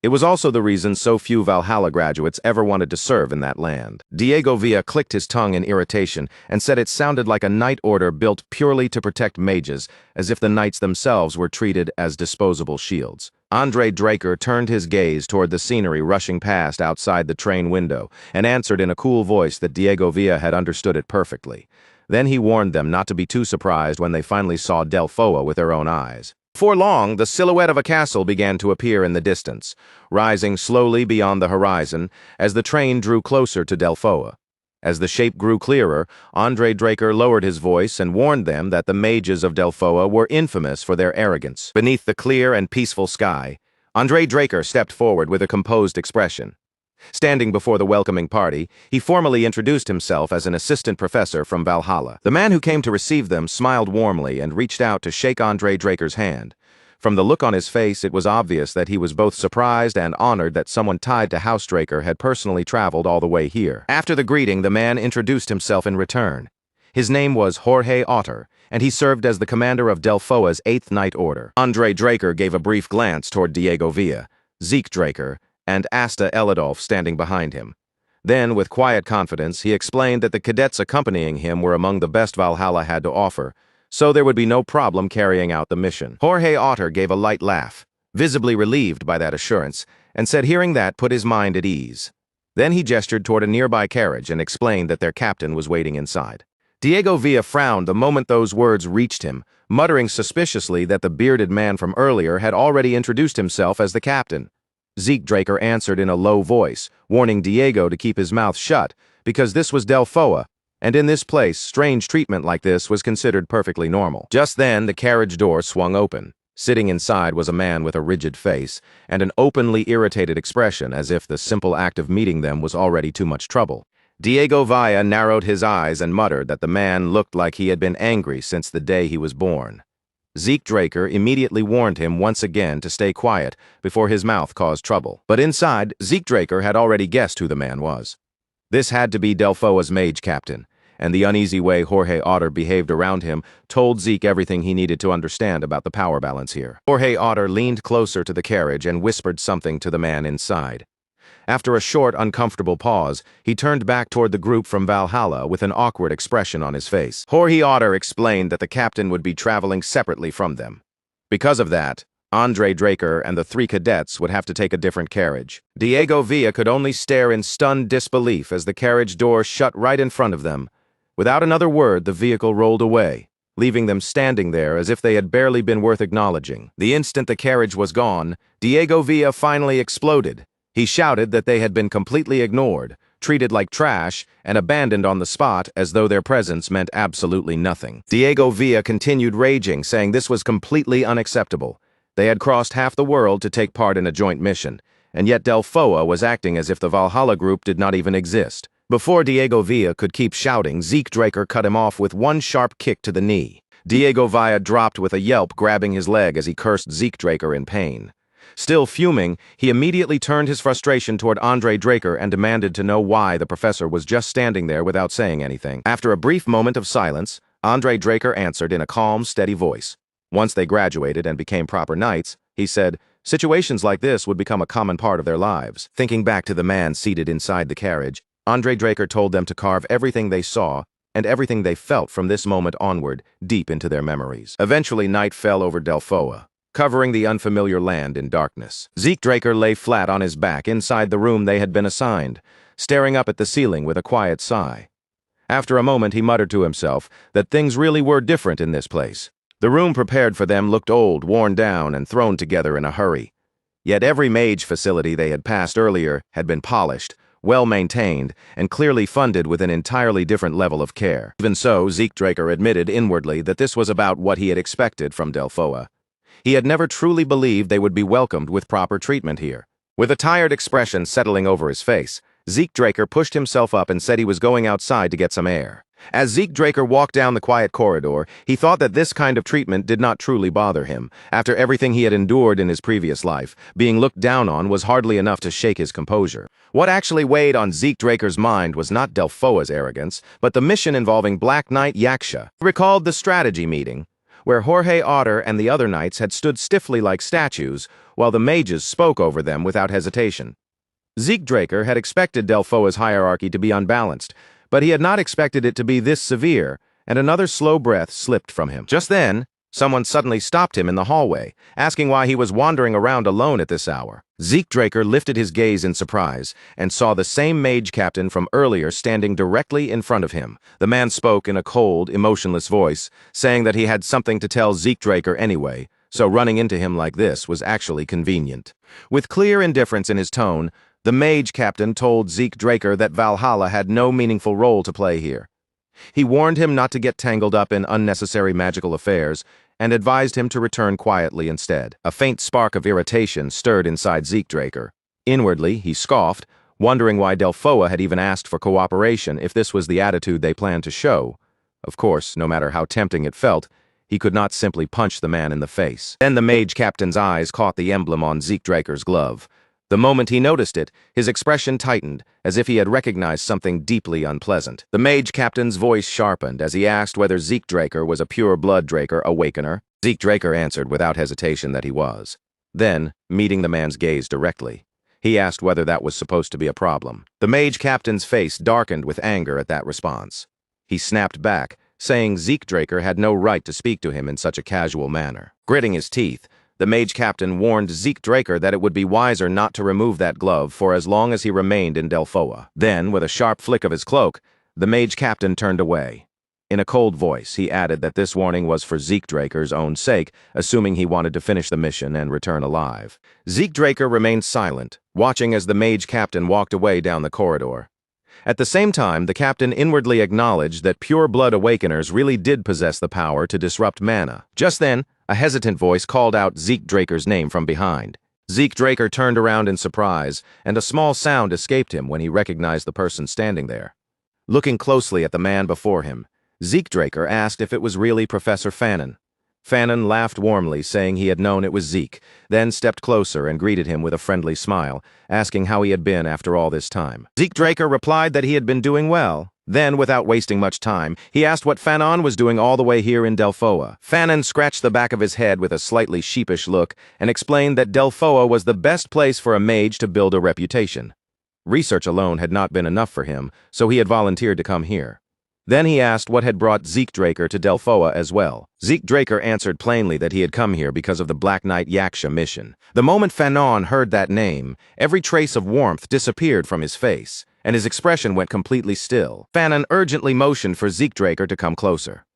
Speaker 1: It was also the reason so few Valhalla graduates ever wanted to serve in that land. Diego Villa clicked his tongue in irritation and said it sounded like a knight order built purely to protect mages, as if the knights themselves were treated as disposable shields. Andre Draker turned his gaze toward the scenery rushing past outside the train window and answered in a cool voice that Diego Villa had understood it perfectly. Then he warned them not to be too surprised when they finally saw Delphoa with their own eyes. Before long, the silhouette of a castle began to appear in the distance, rising slowly beyond the horizon as the train drew closer to Delphoa. As the shape grew clearer, Andre Draker lowered his voice and warned them that the mages of Delphoa were infamous for their arrogance. Beneath the clear and peaceful sky, Andre Draker stepped forward with a composed expression. Standing before the welcoming party, he formally introduced himself as an assistant professor from Valhalla. The man who came to receive them smiled warmly and reached out to shake Andre Draker's hand. From the look on his face, it was obvious that he was both surprised and honored that someone tied to House Draker had personally traveled all the way here. After the greeting, the man introduced himself in return. His name was Jorge Otter, and he served as the commander of Delphoa's 8th Knight Order. Andre Draker gave a brief glance toward Diego Villa, Zeke Draker, and Asta Elidolf standing behind him. Then, with quiet confidence, he explained that the cadets accompanying him were among the best Valhalla had to offer, so there would be no problem carrying out the mission. Jorge Otter gave a light laugh, visibly relieved by that assurance, and said hearing that put his mind at ease. Then he gestured toward a nearby carriage and explained that their captain was waiting inside. Diego Villa frowned the moment those words reached him, muttering suspiciously that the bearded man from earlier had already introduced himself as the captain. Zeke Draker answered in a low voice, warning Diego to keep his mouth shut, because this was Delphoa, and in this place, strange treatment like this was considered perfectly normal. Just then, the carriage door swung open. Sitting inside was a man with a rigid face and an openly irritated expression, as if the simple act of meeting them was already too much trouble. Diego Villa narrowed his eyes and muttered that the man looked like he had been angry since the day he was born. Zeke Draker immediately warned him once again to stay quiet before his mouth caused trouble. But inside, Zeke Draker had already guessed who the man was. This had to be Delphoa's mage captain, and the uneasy way Jorge Otter behaved around him told Zeke everything he needed to understand about the power balance here. Jorge Otter leaned closer to the carriage and whispered something to the man inside. After a short, uncomfortable pause, he turned back toward the group from Valhalla with an awkward expression on his face. Jorge Otter explained that the captain would be traveling separately from them. Because of that, Andre Draker and the 3 cadets would have to take a different carriage. Diego Villa could only stare in stunned disbelief as the carriage door shut right in front of them. Without another word, the vehicle rolled away, leaving them standing there as if they had barely been worth acknowledging. The instant the carriage was gone, Diego Villa finally exploded. He shouted that they had been completely ignored, treated like trash, and abandoned on the spot as though their presence meant absolutely nothing. Diego Villa continued raging, saying this was completely unacceptable. They had crossed half the world to take part in a joint mission, and yet Delphoa was acting as if the Valhalla group did not even exist. Before Diego Villa could keep shouting, Zeke Draker cut him off with one sharp kick to the knee. Diego Villa dropped with a yelp, grabbing his leg as he cursed Zeke Draker in pain. Still fuming, he immediately turned his frustration toward Andre Draker and demanded to know why the professor was just standing there without saying anything. After a brief moment of silence, Andre Draker answered in a calm, steady voice. Once they graduated and became proper knights, he said, situations like this would become a common part of their lives. Thinking back to the man seated inside the carriage, Andre Draker told them to carve everything they saw and everything they felt from this moment onward deep into their memories. Eventually, night fell over Delphoa, covering the unfamiliar land in darkness. Zeke Draker lay flat on his back inside the room they had been assigned, staring up at the ceiling with a quiet sigh. After a moment, he muttered to himself that things really were different in this place. The room prepared for them looked old, worn down, and thrown together in a hurry. Yet every mage facility they had passed earlier had been polished, well-maintained, and clearly funded with an entirely different level of care. Even so, Zeke Draker admitted inwardly that this was about what he had expected from Delfoa. He had never truly believed they would be welcomed with proper treatment here. With a tired expression settling over his face, Zeke Draker pushed himself up and said he was going outside to get some air. As Zeke Draker walked down the quiet corridor, he thought that this kind of treatment did not truly bother him. After everything he had endured in his previous life, being looked down on was hardly enough to shake his composure. What actually weighed on Zeke Draker's mind was not Delfoa's arrogance, but the mission involving Black Knight Yaksha. He recalled the strategy meeting, where Jorge Otter and the other knights had stood stiffly like statues, while the mages spoke over them without hesitation. Zeke Draker had expected Delfoa's hierarchy to be unbalanced, but he had not expected it to be this severe, and another slow breath slipped from him. Just then, someone suddenly stopped him in the hallway, asking why he was wandering around alone at this hour. Zeke Draker lifted his gaze in surprise and saw the same mage captain from earlier standing directly in front of him. The man spoke in a cold, emotionless voice, saying that he had something to tell Zeke Draker anyway, so running into him like this was actually convenient. With clear indifference in his tone, the mage captain told Zeke Draker that Valhalla had no meaningful role to play here. He warned him not to get tangled up in unnecessary magical affairs and advised him to return quietly instead. A faint spark of irritation stirred inside Zeke Draker. Inwardly, he scoffed, wondering why Delfoa had even asked for cooperation if this was the attitude they planned to show. Of course, no matter how tempting it felt, he could not simply punch the man in the face. Then the mage captain's eyes caught the emblem on Zeke Draker's glove. The moment he noticed it, his expression tightened, as if he had recognized something deeply unpleasant. The mage captain's voice sharpened as he asked whether Zeke Draker was a pure-blood Draker awakener. Zeke Draker answered without hesitation that he was. Then, meeting the man's gaze directly, he asked whether that was supposed to be a problem. The mage captain's face darkened with anger at that response. He snapped back, saying Zeke Draker had no right to speak to him in such a casual manner. Gritting his teeth, the mage captain warned Zeke Draker that it would be wiser not to remove that glove for as long as he remained in Delfoa. Then, with a sharp flick of his cloak, the mage captain turned away. In a cold voice, he added that this warning was for Zeke Draker's own sake, assuming he wanted to finish the mission and return alive. Zeke Draker remained silent, watching as the mage captain walked away down the corridor. At the same time, the captain inwardly acknowledged that pure-blood awakeners really did possess the power to disrupt mana. Just then, a hesitant voice called out Zeke Draker's name from behind. Zeke Draker turned around in surprise, and a small sound escaped him when he recognized the person standing there. Looking closely at the man before him, Zeke Draker asked if it was really Professor Fannin. Fannin laughed warmly, saying he had known it was Zeke, then stepped closer and greeted him with a friendly smile, asking how he had been after all this time. Zeke Draker replied that he had been doing well. Then, without wasting much time, he asked what Fannin was doing all the way here in Delfoa. Fannin scratched the back of his head with a slightly sheepish look and explained that Delfoa was the best place for a mage to build a reputation. Research alone had not been enough for him, so he had volunteered to come here. Then he asked what had brought Zeke Draker to Delfoa as well. Zeke Draker answered plainly that he had come here because of the Black Knight Yaksha mission. The moment Fannin heard that name, every trace of warmth disappeared from his face, and his expression went completely still. Fannin urgently motioned for Zeke Draker to come closer.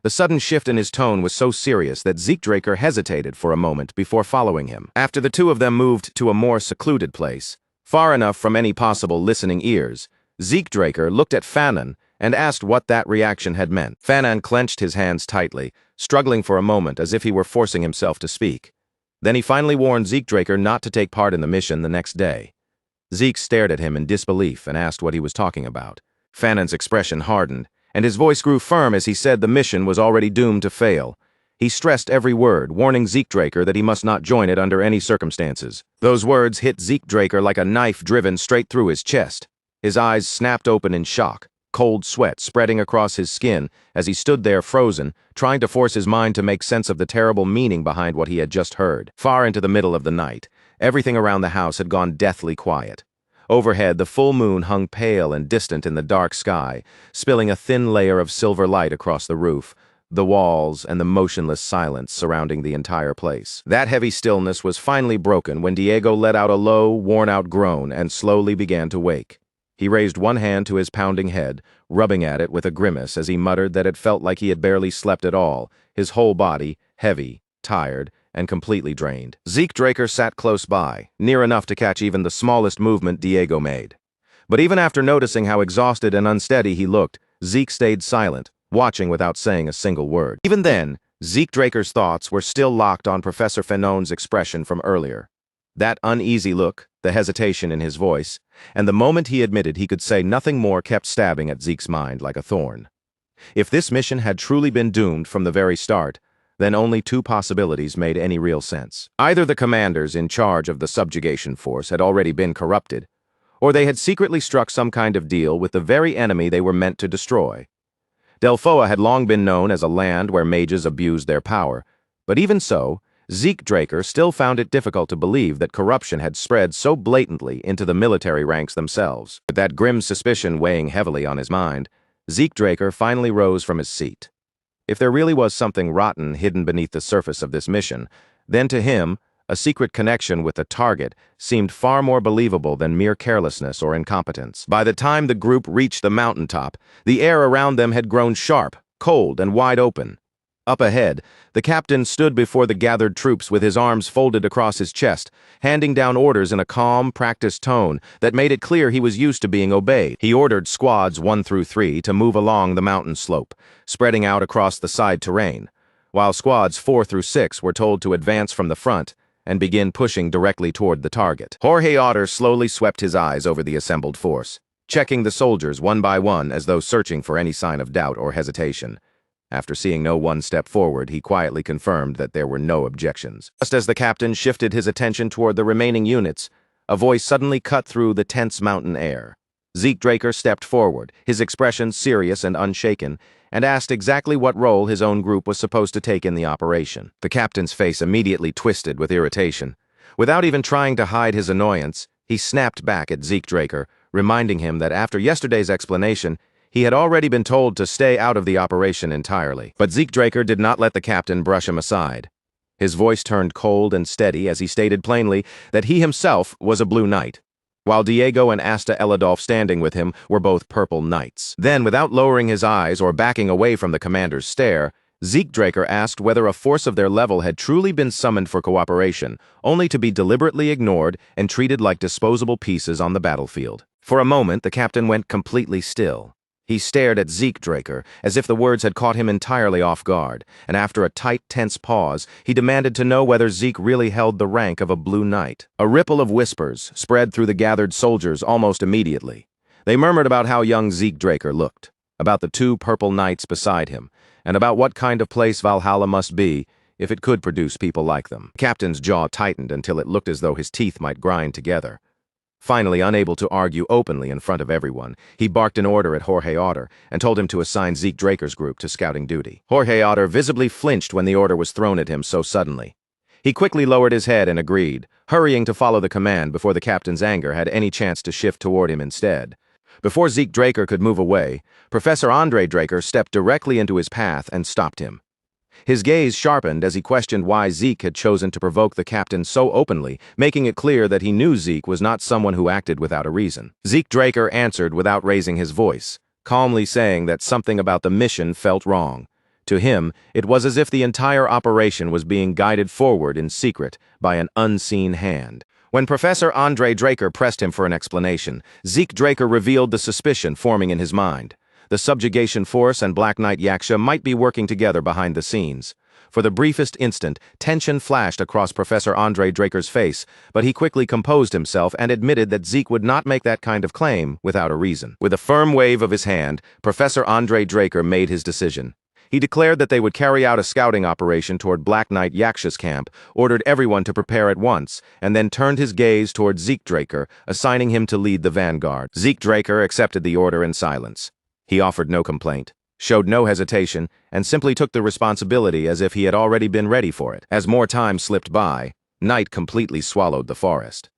Speaker 1: The sudden shift in his tone was so serious that Zeke Draker hesitated for a moment before following him. After the two of them moved to a more secluded place, far enough from any possible listening ears, Zeke Draker looked at Fannin and asked what that reaction had meant. Fannin clenched his hands tightly, struggling for a moment as if he were forcing himself to speak. Then he finally warned Zeke Draker not to take part in the mission the next day. Zeke stared at him in disbelief and asked what he was talking about. Fannin's expression hardened, and his voice grew firm as he said the mission was already doomed to fail. He stressed every word, warning Zeke Draker that he must not join it under any circumstances. Those words hit Zeke Draker like a knife driven straight through his chest. His eyes snapped open in shock, cold sweat spreading across his skin as he stood there frozen, trying to force his mind to make sense of the terrible meaning behind what he had just heard. Far into the middle of the night, everything around the house had gone deathly quiet. Overhead, the full moon hung pale and distant in the dark sky, spilling a thin layer of silver light across the roof, the walls, and the motionless silence surrounding the entire place. That heavy stillness was finally broken when Diego let out a low, worn-out groan and slowly began to wake. He raised one hand to his pounding head, rubbing at it with a grimace as he muttered that it felt like he had barely slept at all, his whole body heavy, tired, and completely drained. Zeke Draker sat close by, near enough to catch even the smallest movement Diego made. But even after noticing how exhausted and unsteady he looked, Zeke stayed silent, watching without saying a single word. Even then, Zeke Draker's thoughts were still locked on Professor Fanon's expression from earlier. That uneasy look, the hesitation in his voice, and the moment he admitted he could say nothing more kept stabbing at Zeke's mind like a thorn. If this mission had truly been doomed from the very start, then only two possibilities made any real sense. Either the commanders in charge of the subjugation force had already been corrupted, or they had secretly struck some kind of deal with the very enemy they were meant to destroy. Delphoa had long been known as a land where mages abused their power, but even so, Zeke Draker still found it difficult to believe that corruption had spread so blatantly into the military ranks themselves. With that grim suspicion weighing heavily on his mind, Zeke Draker finally rose from his seat. If there really was something rotten hidden beneath the surface of this mission, then to him, a secret connection with the target seemed far more believable than mere carelessness or incompetence. By the time the group reached the mountaintop, the air around them had grown sharp, cold, and wide open. Up ahead, the captain stood before the gathered troops with his arms folded across his chest, handing down orders in a calm, practiced tone that made it clear he was used to being obeyed. He ordered squads 1 through 3 to move along the mountain slope, spreading out across the side terrain, while squads 4 through 6 were told to advance from the front and begin pushing directly toward the target. Jorge Otter slowly swept his eyes over the assembled force, checking the soldiers one by one as though searching for any sign of doubt or hesitation. After seeing no one step forward, he quietly confirmed that there were no objections. Just as the captain shifted his attention toward the remaining units, a voice suddenly cut through the tense mountain air. Zeke Draker stepped forward, his expression serious and unshaken, and asked exactly what role his own group was supposed to take in the operation. The captain's face immediately twisted with irritation. Without even trying to hide his annoyance, he snapped back at Zeke Draker, reminding him that after yesterday's explanation, he had already been told to stay out of the operation entirely. But Zeke Draker did not let the captain brush him aside. His voice turned cold and steady as he stated plainly that he himself was a Blue Knight, while Diego and Asta Eladolf standing with him were both Purple Knights. Then, without lowering his eyes or backing away from the commander's stare, Zeke Draker asked whether a force of their level had truly been summoned for cooperation, only to be deliberately ignored and treated like disposable pieces on the battlefield. For a moment, the captain went completely still. He stared at Zeke Draker, as if the words had caught him entirely off guard, and after a tight, tense pause, he demanded to know whether Zeke really held the rank of a Blue Knight. A ripple of whispers spread through the gathered soldiers almost immediately. They murmured about how young Zeke Draker looked, about the 2 Purple Knights beside him, and about what kind of place Valhalla must be if it could produce people like them. The captain's jaw tightened until it looked as though his teeth might grind together. Finally, unable to argue openly in front of everyone, he barked an order at Jorge Otter and told him to assign Zeke Draker's group to scouting duty. Jorge Otter visibly flinched when the order was thrown at him so suddenly. He quickly lowered his head and agreed, hurrying to follow the command before the captain's anger had any chance to shift toward him instead. Before Zeke Draker could move away, Professor Andre Draker stepped directly into his path and stopped him. His gaze sharpened as he questioned why Zeke had chosen to provoke the captain so openly, making it clear that he knew Zeke was not someone who acted without a reason. Zeke Draker answered without raising his voice, calmly saying that something about the mission felt wrong. To him, it was as if the entire operation was being guided forward in secret by an unseen hand. When Professor Andre Draker pressed him for an explanation, Zeke Draker revealed the suspicion forming in his mind. The subjugation force and Black Knight Yaksha might be working together behind the scenes. For the briefest instant, tension flashed across Professor Andre Draker's face, but he quickly composed himself and admitted that Zeke would not make that kind of claim without a reason. With a firm wave of his hand, Professor Andre Draker made his decision. He declared that they would carry out a scouting operation toward Black Knight Yaksha's camp, ordered everyone to prepare at once, and then turned his gaze toward Zeke Draker, assigning him to lead the vanguard. Zeke Draker accepted the order in silence. He offered no complaint, showed no hesitation, and simply took the responsibility as if he had already been ready for it. As more time slipped by, night completely swallowed the forest.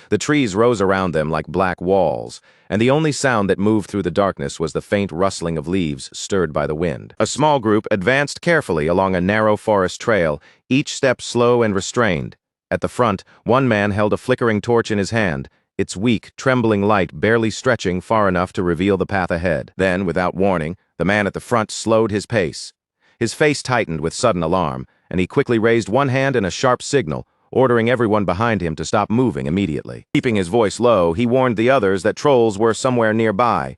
Speaker 1: The trees rose around them like black walls, and the only sound that moved through the darkness was the faint rustling of leaves stirred by the wind. A small group advanced carefully along a narrow forest trail, each step slow and restrained. At the front, one man held a flickering torch in his hand, its weak, trembling light barely stretching far enough to reveal the path ahead. Then, without warning, the man at the front slowed his pace. His face tightened with sudden alarm, and he quickly raised one hand in a sharp signal, ordering everyone behind him to stop moving immediately. Keeping his voice low, he warned the others that trolls were somewhere nearby.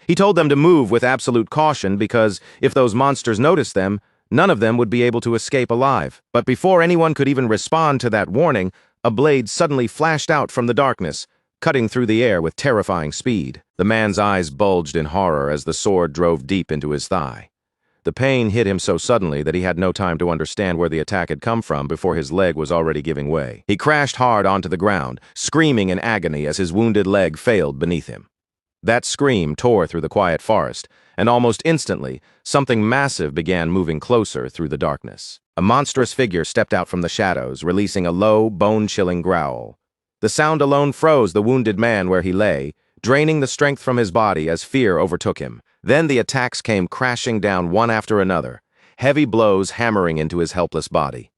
Speaker 1: He told them to move with absolute caution because if those monsters noticed them, none of them would be able to escape alive. But before anyone could even respond to that warning, a blade suddenly flashed out from the darkness, cutting through the air with terrifying speed. The man's eyes bulged in horror as the sword drove deep into his thigh. The pain hit him so suddenly that he had no time to understand where the attack had come from before his leg was already giving way. He crashed hard onto the ground, screaming in agony as his wounded leg failed beneath him. That scream tore through the quiet forest, and almost instantly, something massive began moving closer through the darkness. A monstrous figure stepped out from the shadows, releasing a low, bone-chilling growl. The sound alone froze the wounded man where he lay, draining the strength from his body as fear overtook him. Then the attacks came crashing down one after another, heavy blows hammering into his helpless body.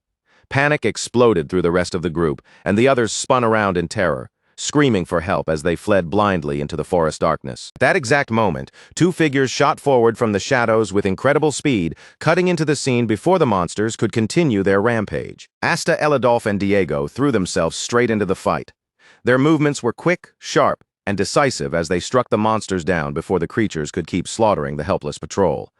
Speaker 1: Panic exploded through the rest of the group, and the others spun around in terror, screaming for help as they fled blindly into the forest darkness. At that exact moment, two figures shot forward from the shadows with incredible speed, cutting into the scene before the monsters could continue their rampage. Asta, Elidolf, and Diego threw themselves straight into the fight. Their movements were quick, sharp, and decisive as they struck the monsters down before the creatures could keep slaughtering the helpless patrol.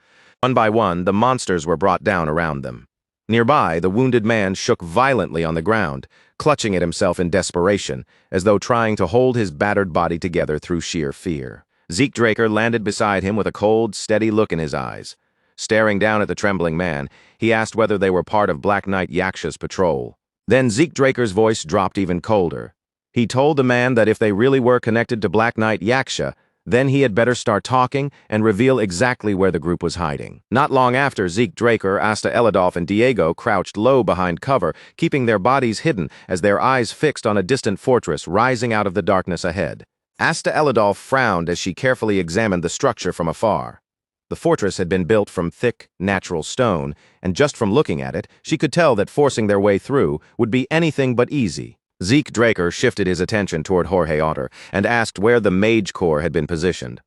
Speaker 1: One by one, the monsters were brought down around them. Nearby, the wounded man shook violently on the ground, clutching at himself in desperation, as though trying to hold his battered body together through sheer fear. Zeke Draker landed beside him with a cold, steady look in his eyes. Staring down at the trembling man, he asked whether they were part of Black Knight Yaksha's patrol. Then Zeke Draker's voice dropped even colder. He told the man that if they really were connected to Black Knight Yaksha, then he had better start talking and reveal exactly where the group was hiding. Not long after, Zeke Draker, Asta Elidolf, and Diego crouched low behind cover, keeping their bodies hidden as their eyes fixed on a distant fortress rising out of the darkness ahead. Asta Elidolf frowned as she carefully examined the structure from afar. The fortress had been built from thick, natural stone, and just from looking at it, she could tell that forcing their way through would be anything but easy. Zeke Draker shifted his attention toward Jorge Otter and asked where the Mage Corps had been positioned.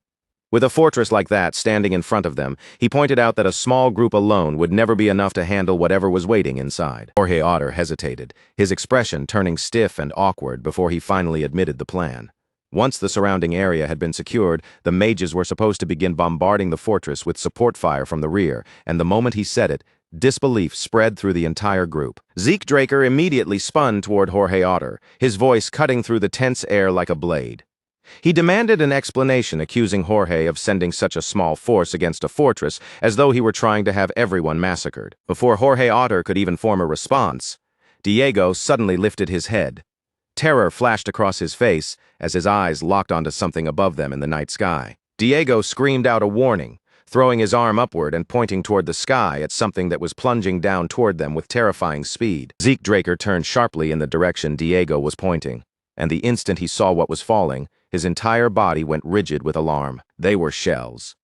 Speaker 1: With a fortress like that standing in front of them, he pointed out that a small group alone would never be enough to handle whatever was waiting inside. Jorge Otter hesitated, his expression turning stiff and awkward before he finally admitted the plan. Once the surrounding area had been secured, the mages were supposed to begin bombarding the fortress with support fire from the rear, and the moment he said it, disbelief spread through the entire group. Zeke Draker immediately spun toward Jorge Otter, his voice cutting through the tense air like a blade. He demanded an explanation, accusing Jorge of sending such a small force against a fortress as though he were trying to have everyone massacred. Before Jorge Otter could even form a response, Diego suddenly lifted his head. Terror flashed across his face as his eyes locked onto something above them in the night sky. Diego screamed out a warning, throwing his arm upward and pointing toward the sky at something that was plunging down toward them with terrifying speed. Zeke Draker turned sharply in the direction Diego was pointing, and the instant he saw what was falling, his entire body went rigid with alarm. They were shells.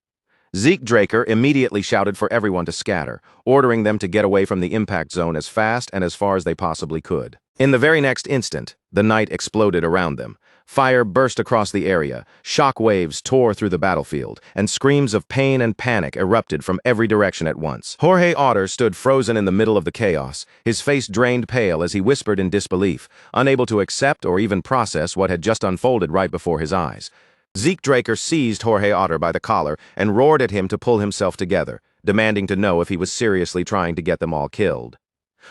Speaker 1: Zeke Draker immediately shouted for everyone to scatter, ordering them to get away from the impact zone as fast and as far as they possibly could. In the very next instant, the night exploded around them. Fire burst across the area, shock waves tore through the battlefield, and screams of pain and panic erupted from every direction at once. Jorge Otter stood frozen in the middle of the chaos, his face drained pale as he whispered in disbelief, unable to accept or even process what had just unfolded right before his eyes. Zeke Draker seized Jorge Otter by the collar and roared at him to pull himself together, demanding to know if he was seriously trying to get them all killed.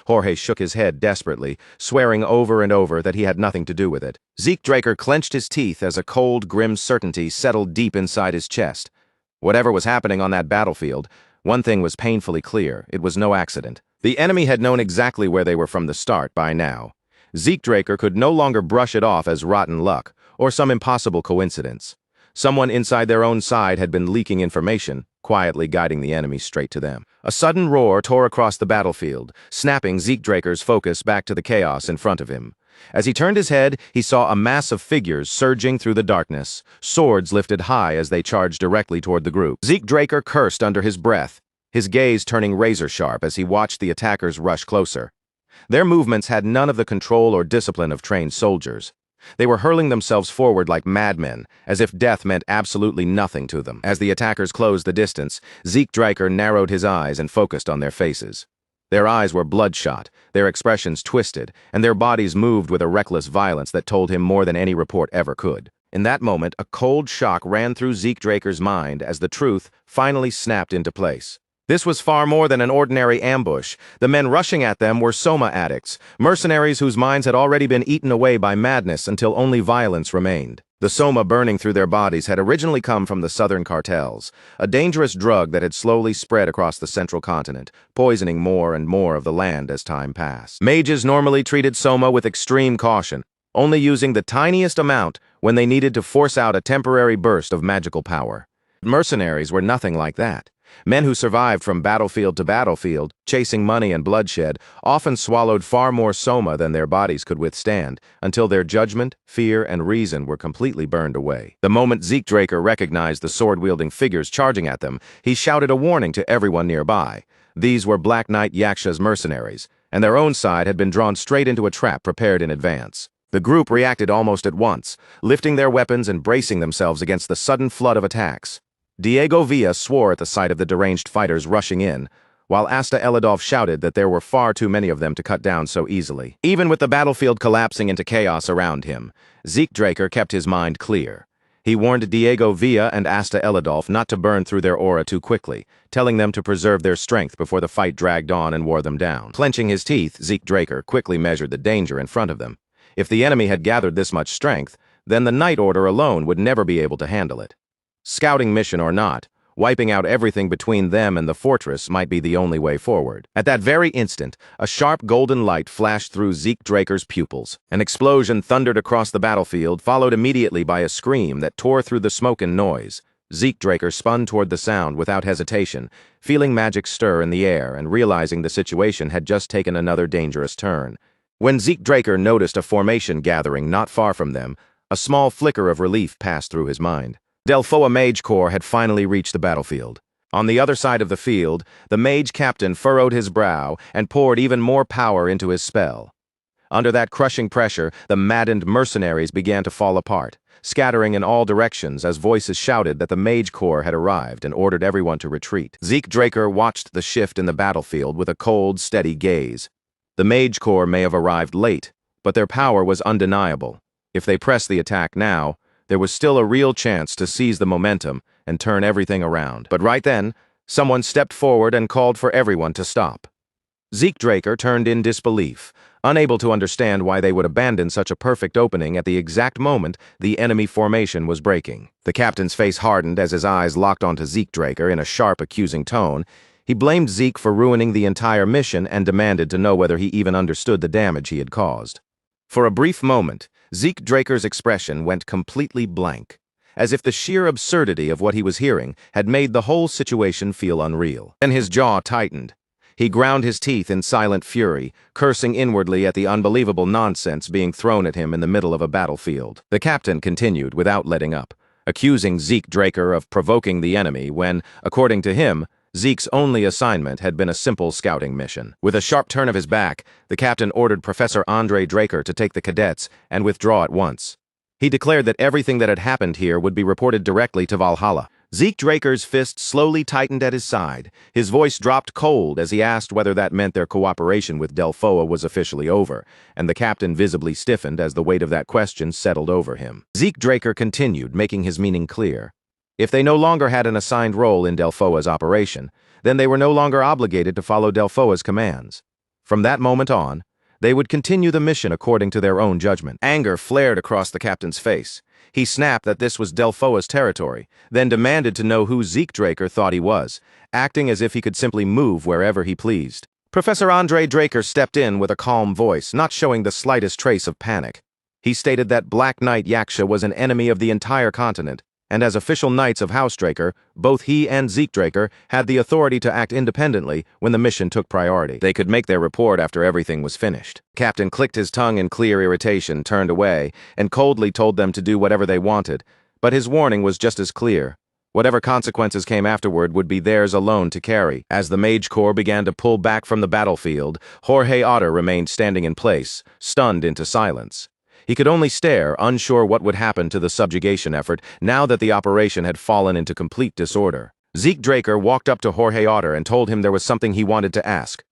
Speaker 1: Jorge shook his head desperately, swearing over and over that he had nothing to do with it. Zeke Draker clenched his teeth as a cold, grim certainty settled deep inside his chest. Whatever was happening on that battlefield, one thing was painfully clear: it was no accident. The enemy had known exactly where they were from the start by now. Zeke Draker could no longer brush it off as rotten luck, or some impossible coincidence. Someone inside their own side had been leaking information, quietly guiding the enemy straight to them. A sudden roar tore across the battlefield, snapping Zeke Draker's focus back to the chaos in front of him. As he turned his head, he saw a mass of figures surging through the darkness, swords lifted high as they charged directly toward the group. Zeke Draker cursed under his breath, his gaze turning razor-sharp as he watched the attackers rush closer. Their movements had none of the control or discipline of trained soldiers. They were hurling themselves forward like madmen, as if death meant absolutely nothing to them. As the attackers closed the distance, Zeke Draker narrowed his eyes and focused on their faces. Their eyes were bloodshot, their expressions twisted, and their bodies moved with a reckless violence that told him more than any report ever could. In that moment, a cold shock ran through Zeke Draker's mind as the truth finally snapped into place. This was far more than an ordinary ambush. The men rushing at them were Soma addicts, mercenaries whose minds had already been eaten away by madness until only violence remained. The Soma burning through their bodies had originally come from the southern cartels, a dangerous drug that had slowly spread across the central continent, poisoning more and more of the land as time passed. Mages normally treated Soma with extreme caution, only using the tiniest amount when they needed to force out a temporary burst of magical power. Mercenaries were nothing like that. Men who survived from battlefield to battlefield, chasing money and bloodshed, often swallowed far more Soma than their bodies could withstand, until their judgment, fear, and reason were completely burned away. The moment Zeke Draker recognized the sword-wielding figures charging at them, he shouted a warning to everyone nearby. These were Black Knight Yaksha's mercenaries, and their own side had been drawn straight into a trap prepared in advance. The group reacted almost at once, lifting their weapons and bracing themselves against the sudden flood of attacks. Diego Villa swore at the sight of the deranged fighters rushing in, while Asta Elidolf shouted that there were far too many of them to cut down so easily. Even with the battlefield collapsing into chaos around him, Zeke Draker kept his mind clear. He warned Diego Villa and Asta Elidolf not to burn through their aura too quickly, telling them to preserve their strength before the fight dragged on and wore them down. Clenching his teeth, Zeke Draker quickly measured the danger in front of them. If the enemy had gathered this much strength, then the Night Order alone would never be able to handle it. Scouting mission or not, wiping out everything between them and the fortress might be the only way forward. At that very instant, a sharp golden light flashed through Zeke Draker's pupils. An explosion thundered across the battlefield, followed immediately by a scream that tore through the smoke and noise. Zeke Draker spun toward the sound without hesitation, feeling magic stir in the air and realizing the situation had just taken another dangerous turn. When Zeke Draker noticed a formation gathering not far from them, a small flicker of relief passed through his mind. Delphoa Mage Corps had finally reached the battlefield. On the other side of the field, the mage captain furrowed his brow and poured even more power into his spell. Under that crushing pressure, the maddened mercenaries began to fall apart, scattering in all directions as voices shouted that the Mage Corps had arrived and ordered everyone to retreat. Zeke Draker watched the shift in the battlefield with a cold, steady gaze. The Mage Corps may have arrived late, but their power was undeniable. If they pressed the attack now, there was still a real chance to seize the momentum and turn everything around. But right then, someone stepped forward and called for everyone to stop. Zeke Draker turned in disbelief, unable to understand why they would abandon such a perfect opening at the exact moment the enemy formation was breaking. The captain's face hardened as his eyes locked onto Zeke Draker in a sharp, accusing tone. He blamed Zeke for ruining the entire mission and demanded to know whether he even understood the damage he had caused. For a brief moment, Zeke Draker's expression went completely blank, as if the sheer absurdity of what he was hearing had made the whole situation feel unreal. Then his jaw tightened. He ground his teeth in silent fury, cursing inwardly at the unbelievable nonsense being thrown at him in the middle of a battlefield. The captain continued without letting up, accusing Zeke Draker of provoking the enemy when, according to him, Zeke's only assignment had been a simple scouting mission. With a sharp turn of his back, the captain ordered Professor Andre Draker to take the cadets and withdraw at once. He declared that everything that had happened here would be reported directly to Valhalla. Zeke Draker's fist slowly tightened at his side. His voice dropped cold as he asked whether that meant their cooperation with Delphoa was officially over, and the captain visibly stiffened as the weight of that question settled over him. Zeke Draker continued, making his meaning clear. If they no longer had an assigned role in Delphoa's operation, then they were no longer obligated to follow Delphoa's commands. From that moment on, they would continue the mission according to their own judgment. Anger flared across the captain's face. He snapped that this was Delphoa's territory, then demanded to know who Zeke Draker thought he was, acting as if he could simply move wherever he pleased. Professor Andre Draker stepped in with a calm voice, not showing the slightest trace of panic. He stated that Black Knight Yaksha was an enemy of the entire continent, and as official knights of House Draker, both he and Zeke Draker had the authority to act independently when the mission took priority. They could make their report after everything was finished. Captain clicked his tongue in clear irritation, turned away, and coldly told them to do whatever they wanted, but his warning was just as clear. Whatever consequences came afterward would be theirs alone to carry. As the Mage Corps began to pull back from the battlefield, Jorge Otter remained standing in place, stunned into silence. He could only stare, unsure what would happen to the subjugation effort now that the operation had fallen into complete disorder. Zeke Draker walked up to Jorge Otter and told him there was something he wanted to ask.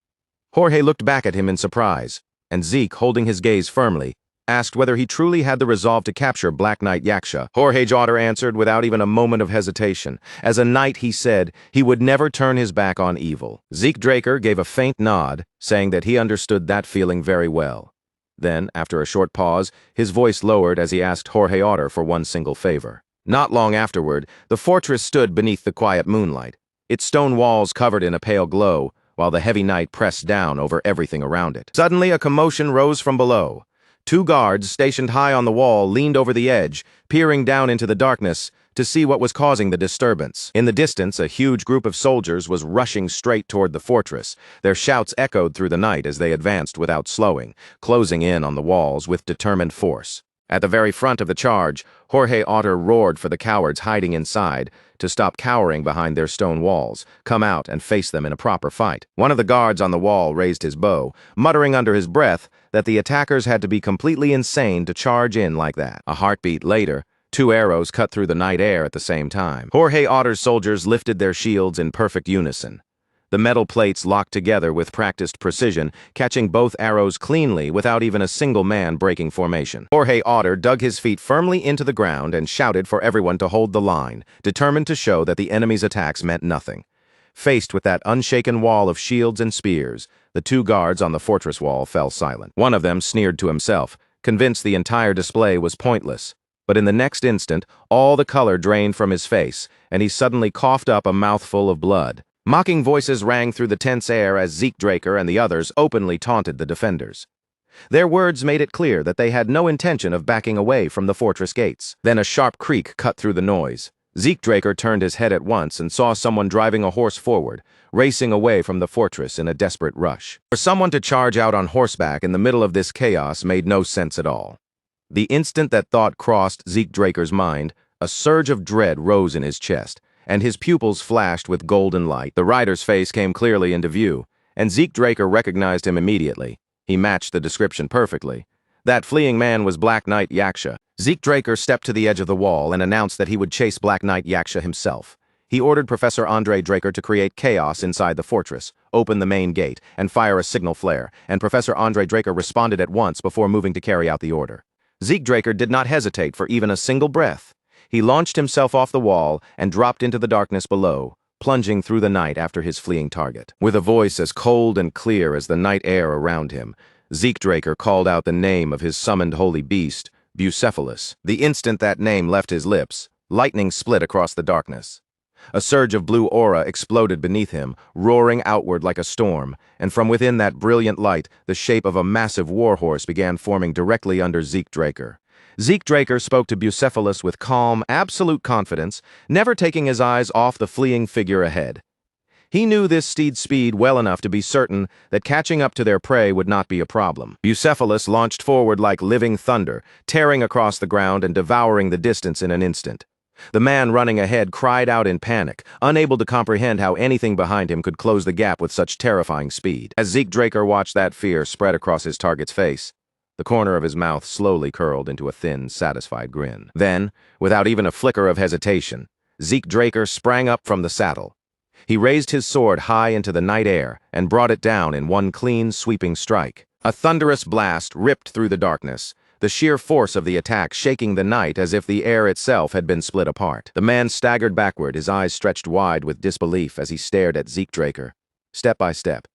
Speaker 1: Jorge looked back at him in surprise, and Zeke, holding his gaze firmly, asked whether he truly had the resolve to capture Black Knight Yaksha. Jorge's daughter answered without even a moment of hesitation. As a knight, he said, he would never turn his back on evil. Zeke Draker gave a faint nod, saying that he understood that feeling very well. Then, after a short pause, his voice lowered as he asked Jorge Otter for one single favor. Not long afterward, the fortress stood beneath the quiet moonlight, its stone walls covered in a pale glow, while the heavy night pressed down over everything around it. Suddenly, a commotion rose from below. Two guards, stationed high on the wall, leaned over the edge, peering down into the darkness to see what was causing the disturbance. In the distance, a huge group of soldiers was rushing straight toward the fortress. Their shouts echoed through the night as they advanced without slowing, closing in on the walls with determined force. At the very front of the charge, Jorge Otter roared for the cowards hiding inside to stop cowering behind their stone walls, come out and face them in a proper fight. One of the guards on the wall raised his bow, muttering under his breath that the attackers had to be completely insane to charge in like that. A heartbeat later, two arrows cut through the night air at the same time. Jorge Otter's soldiers lifted their shields in perfect unison. The metal plates locked together with practiced precision, catching both arrows cleanly without even a single man breaking formation. Jorge Otter dug his feet firmly into the ground and shouted for everyone to hold the line, determined to show that the enemy's attacks meant nothing. Faced with that unshaken wall of shields and spears, the two guards on the fortress wall fell silent. One of them sneered to himself, convinced the entire display was pointless. But in the next instant, all the color drained from his face, and he suddenly coughed up a mouthful of blood. Mocking voices rang through the tense air as Zeke Draker and the others openly taunted the defenders. Their words made it clear that they had no intention of backing away from the fortress gates. Then a sharp creak cut through the noise. Zeke Draker turned his head at once and saw someone driving a horse forward, racing away from the fortress in a desperate rush. For someone to charge out on horseback in the middle of this chaos made no sense at all. The instant that thought crossed Zeke Draker's mind, a surge of dread rose in his chest, and his pupils flashed with golden light. The rider's face came clearly into view, and Zeke Draker recognized him immediately. He matched the description perfectly. That fleeing man was Black Knight Yaksha. Zeke Draker stepped to the edge of the wall and announced that he would chase Black Knight Yaksha himself. He ordered Professor Andre Draker to create chaos inside the fortress, open the main gate, and fire a signal flare, and Professor Andre Draker responded at once before moving to carry out the order. Zeke Draker did not hesitate for even a single breath. He launched himself off the wall and dropped into the darkness below, plunging through the night after his fleeing target. With a voice as cold and clear as the night air around him, Zeke Draker called out the name of his summoned holy beast, Bucephalus. The instant that name left his lips, lightning split across the darkness. A surge of blue aura exploded beneath him, roaring outward like a storm, and from within that brilliant light, the shape of a massive warhorse began forming directly under Zeke Draker. Zeke Draker spoke to Bucephalus with calm, absolute confidence, never taking his eyes off the fleeing figure ahead. He knew this steed's speed well enough to be certain that catching up to their prey would not be a problem. Bucephalus launched forward like living thunder, tearing across the ground and devouring the distance in an instant. The man running ahead cried out in panic, unable to comprehend how anything behind him could close the gap with such terrifying speed. As Zeke Draker watched that fear spread across his target's face, the corner of his mouth slowly curled into a thin, satisfied grin. Then, without even a flicker of hesitation, Zeke Draker sprang up from the saddle. He raised his sword high into the night air and brought it down in one clean, sweeping strike. A thunderous blast ripped through the darkness, the sheer force of the attack shaking the night as if the air itself had been split apart. The man staggered backward, his eyes stretched wide with disbelief as he stared at Zeke Draker. Step by step,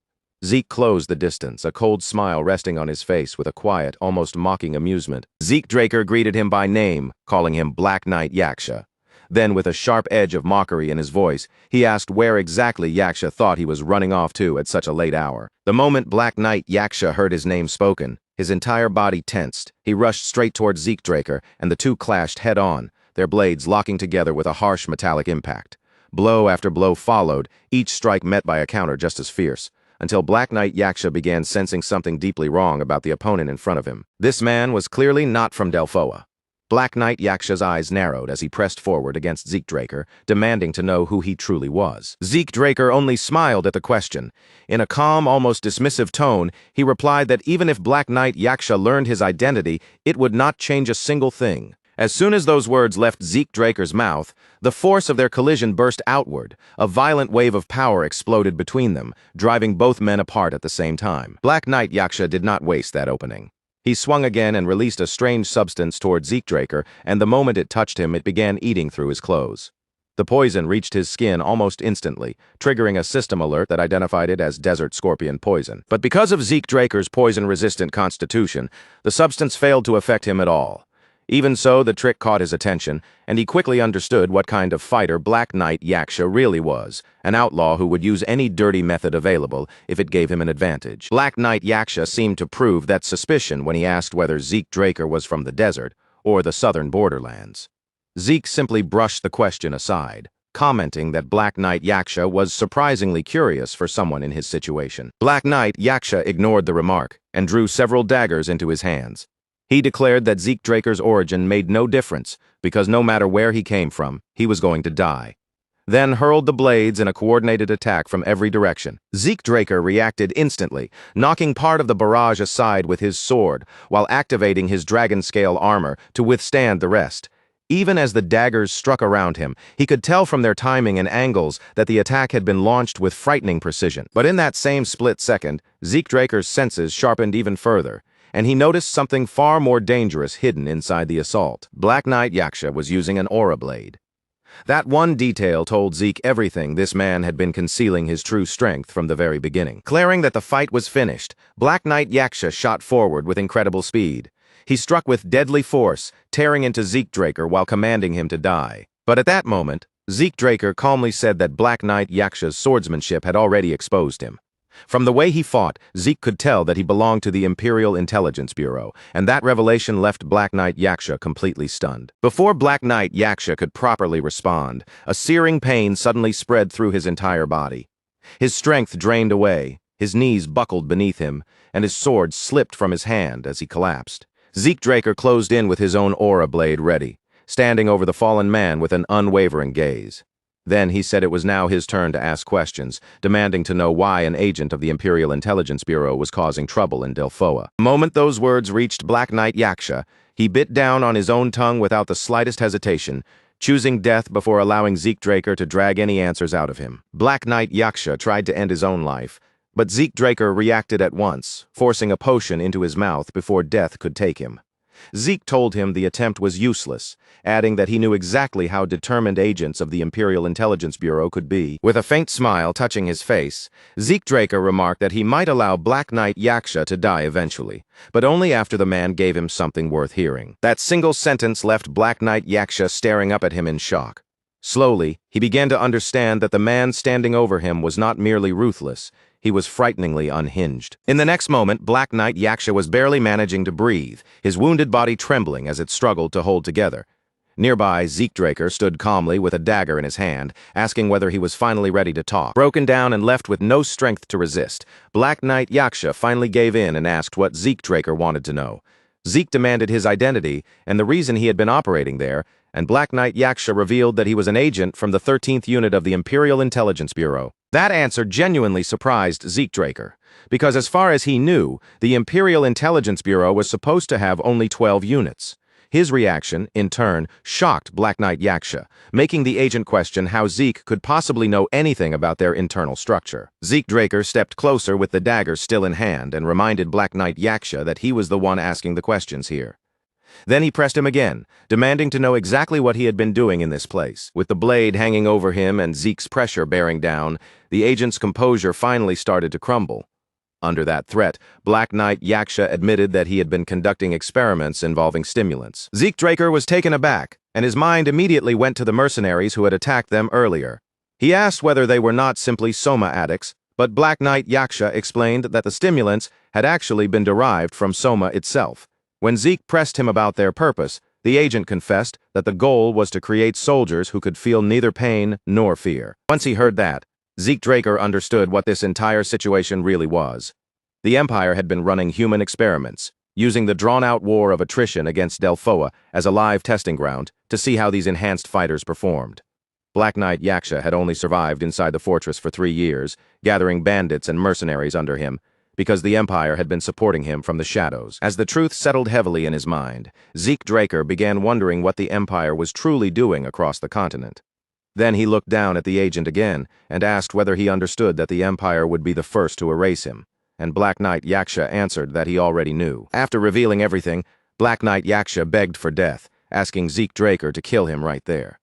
Speaker 1: Zeke closed the distance, a cold smile resting on his face with a quiet, almost mocking amusement. Zeke Draker greeted him by name, calling him Black Knight Yaksha. Then, with a sharp edge of mockery in his voice, he asked where exactly Yaksha thought he was running off to at such a late hour. The moment Black Knight Yaksha heard his name spoken, his entire body tensed. He rushed straight towards Zeke Draker, and the two clashed head-on, their blades locking together with a harsh metallic impact. Blow after blow followed, each strike met by a counter just as fierce, until Black Knight Yaksha began sensing something deeply wrong about the opponent in front of him. This man was clearly not from Delphoa. Black Knight Yaksha's eyes narrowed as he pressed forward against Zeke Draker, demanding to know who he truly was. Zeke Draker only smiled at the question. In a calm, almost dismissive tone, he replied that even if Black Knight Yaksha learned his identity, it would not change a single thing. As soon as those words left Zeke Draker's mouth, the force of their collision burst outward. A violent wave of power exploded between them, driving both men apart at the same time. Black Knight Yaksha did not waste that opening. He swung again and released a strange substance toward Zeke Draker, and the moment it touched him, it began eating through his clothes. The poison reached his skin almost instantly, triggering a system alert that identified it as desert scorpion poison. But because of Zeke Draker's poison-resistant constitution, the substance failed to affect him at all. Even so, the trick caught his attention, and he quickly understood what kind of fighter Black Knight Yaksha really was, an outlaw who would use any dirty method available if it gave him an advantage. Black Knight Yaksha seemed to prove that suspicion when he asked whether Zeke Draker was from the desert or the southern borderlands. Zeke simply brushed the question aside, commenting that Black Knight Yaksha was surprisingly curious for someone in his situation. Black Knight Yaksha ignored the remark and drew several daggers into his hands. He declared that Zeke Draker's origin made no difference because no matter where he came from, he was going to die. Then hurled the blades in a coordinated attack from every direction. Zeke Draker reacted instantly, knocking part of the barrage aside with his sword while activating his dragon-scale armor to withstand the rest. Even as the daggers struck around him, he could tell from their timing and angles that the attack had been launched with frightening precision. But in that same split second, Zeke Draker's senses sharpened even further, and he noticed something far more dangerous hidden inside the assault. Black Knight Yaksha was using an aura blade. That one detail told Zeke everything this man had been concealing his true strength from the very beginning. Declaring that the fight was finished, Black Knight Yaksha shot forward with incredible speed. He struck with deadly force, tearing into Zeke Draker while commanding him to die. But at that moment, Zeke Draker calmly said that Black Knight Yaksha's swordsmanship had already exposed him. From the way he fought, Zeke could tell that he belonged to the Imperial Intelligence Bureau, and that revelation left Black Knight Yaksha completely stunned. Before Black Knight Yaksha could properly respond, a searing pain suddenly spread through his entire body. His strength drained away, his knees buckled beneath him, and his sword slipped from his hand as he collapsed. Zeke Draker closed in with his own aura blade ready, standing over the fallen man with an unwavering gaze. Then he said it was now his turn to ask questions, demanding to know why an agent of the Imperial Intelligence Bureau was causing trouble in Delphoa. The moment those words reached Black Knight Yaksha, he bit down on his own tongue without the slightest hesitation, choosing death before allowing Zeke Draker to drag any answers out of him. Black Knight Yaksha tried to end his own life, but Zeke Draker reacted at once, forcing a potion into his mouth before death could take him. Zeke told him the attempt was useless, adding that he knew exactly how determined agents of the Imperial Intelligence Bureau could be. With a faint smile touching his face, Zeke Draker remarked that he might allow Black Knight Yaksha to die eventually, but only after the man gave him something worth hearing. That single sentence left Black Knight Yaksha staring up at him in shock. Slowly, he began to understand that the man standing over him was not merely ruthless, he was frighteningly unhinged. In the next moment, Black Knight Yaksha was barely managing to breathe, his wounded body trembling as it struggled to hold together. Nearby, Zeke Draker stood calmly with a dagger in his hand, asking whether he was finally ready to talk. Broken down and left with no strength to resist, Black Knight Yaksha finally gave in and asked what Zeke Draker wanted to know. Zeke demanded his identity and the reason he had been operating there, and Black Knight Yaksha revealed that he was an agent from the 13th Unit of the Imperial Intelligence Bureau. That answer genuinely surprised Zeke Draker, because as far as he knew, the Imperial Intelligence Bureau was supposed to have only 12 units. His reaction, in turn, shocked Black Knight Yaksha, making the agent question how Zeke could possibly know anything about their internal structure. Zeke Draker stepped closer with the dagger still in hand and reminded Black Knight Yaksha that he was the one asking the questions here. Then he pressed him again, demanding to know exactly what he had been doing in this place. With the blade hanging over him and Zeke's pressure bearing down, the agent's composure finally started to crumble. Under that threat, Black Knight Yaksha admitted that he had been conducting experiments involving stimulants. Zeke Draker was taken aback, and his mind immediately went to the mercenaries who had attacked them earlier. He asked whether they were not simply soma addicts, but Black Knight Yaksha explained that the stimulants had actually been derived from soma itself. When Zeke pressed him about their purpose, the agent confessed that the goal was to create soldiers who could feel neither pain nor fear. Once he heard that, Zeke Draker understood what this entire situation really was. The Empire had been running human experiments, using the drawn-out war of attrition against Delphoa as a live testing ground to see how these enhanced fighters performed. Black Knight Yaksha had only survived inside the fortress for 3 years, gathering bandits and mercenaries under him, because the Empire had been supporting him from the shadows. As the truth settled heavily in his mind, Zeke Draker began wondering what the Empire was truly doing across the continent. Then he looked down at the agent again and asked whether he understood that the Empire would be the first to erase him, and Black Knight Yaksha answered that he already knew. After revealing everything, Black Knight Yaksha begged for death, asking Zeke Draker to kill him right there.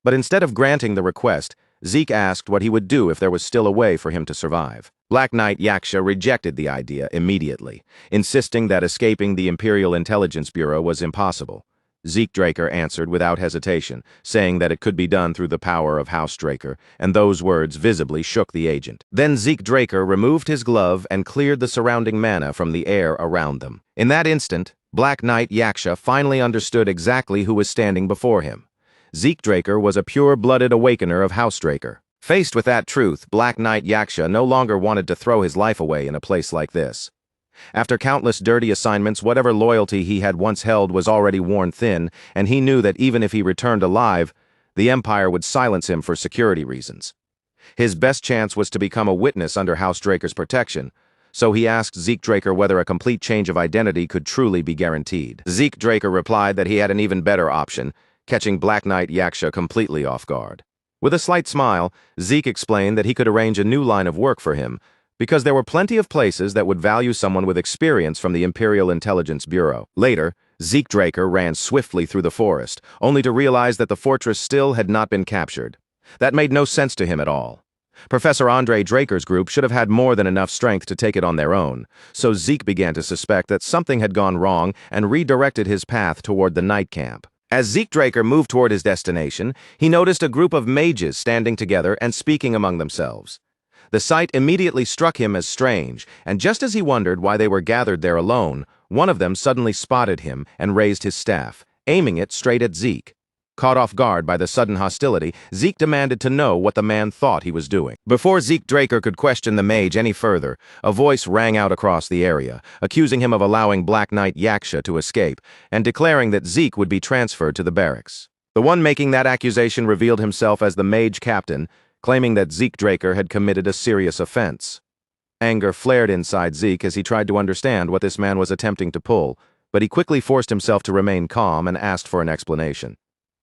Speaker 1: But instead of granting the request, Zeke asked what he would do if there was still a way for him to survive. Black Knight Yaksha rejected the idea immediately, insisting that escaping the Imperial Intelligence Bureau was impossible. Zeke Draker answered without hesitation, saying that it could be done through the power of House Draker, and those words visibly shook the agent. Then Zeke Draker removed his glove and cleared the surrounding mana from the air around them. In that instant, Black Knight Yaksha finally understood exactly who was standing before him. Zeke Draker was a pure-blooded awakener of House Draker. Faced with that truth, Black Knight Yaksha no longer wanted to throw his life away in a place like this. After countless dirty assignments, whatever loyalty he had once held was already worn thin, and he knew that even if he returned alive, the Empire would silence him for security reasons. His best chance was to become a witness under House Draker's protection, so he asked Zeke Draker whether a complete change of identity could truly be guaranteed. Zeke Draker replied that he had an even better option, catching Black Knight Yaksha completely off guard. With a slight smile, Zeke explained that he could arrange a new line of work for him, because there were plenty of places that would value someone with experience from the Imperial Intelligence Bureau. Later, Zeke Draker ran swiftly through the forest, only to realize that the fortress still had not been captured. That made no sense to him at all. Professor Andre Draker's group should have had more than enough strength to take it on their own, so Zeke began to suspect that something had gone wrong and redirected his path toward the night camp. As Zeke Draker moved toward his destination, he noticed a group of mages standing together and speaking among themselves. The sight immediately struck him as strange, and just as he wondered why they were gathered there alone, one of them suddenly spotted him and raised his staff, aiming it straight at Zeke. Caught off guard by the sudden hostility, Zeke demanded to know what the man thought he was doing. Before Zeke Draker could question the mage any further, a voice rang out across the area, accusing him of allowing Black Knight Yaksha to escape, and declaring that Zeke would be transferred to the barracks. The one making that accusation revealed himself as the mage captain, claiming that Zeke Draker had committed a serious offense. Anger flared inside Zeke as he tried to understand what this man was attempting to pull, but he quickly forced himself to remain calm and asked for an explanation.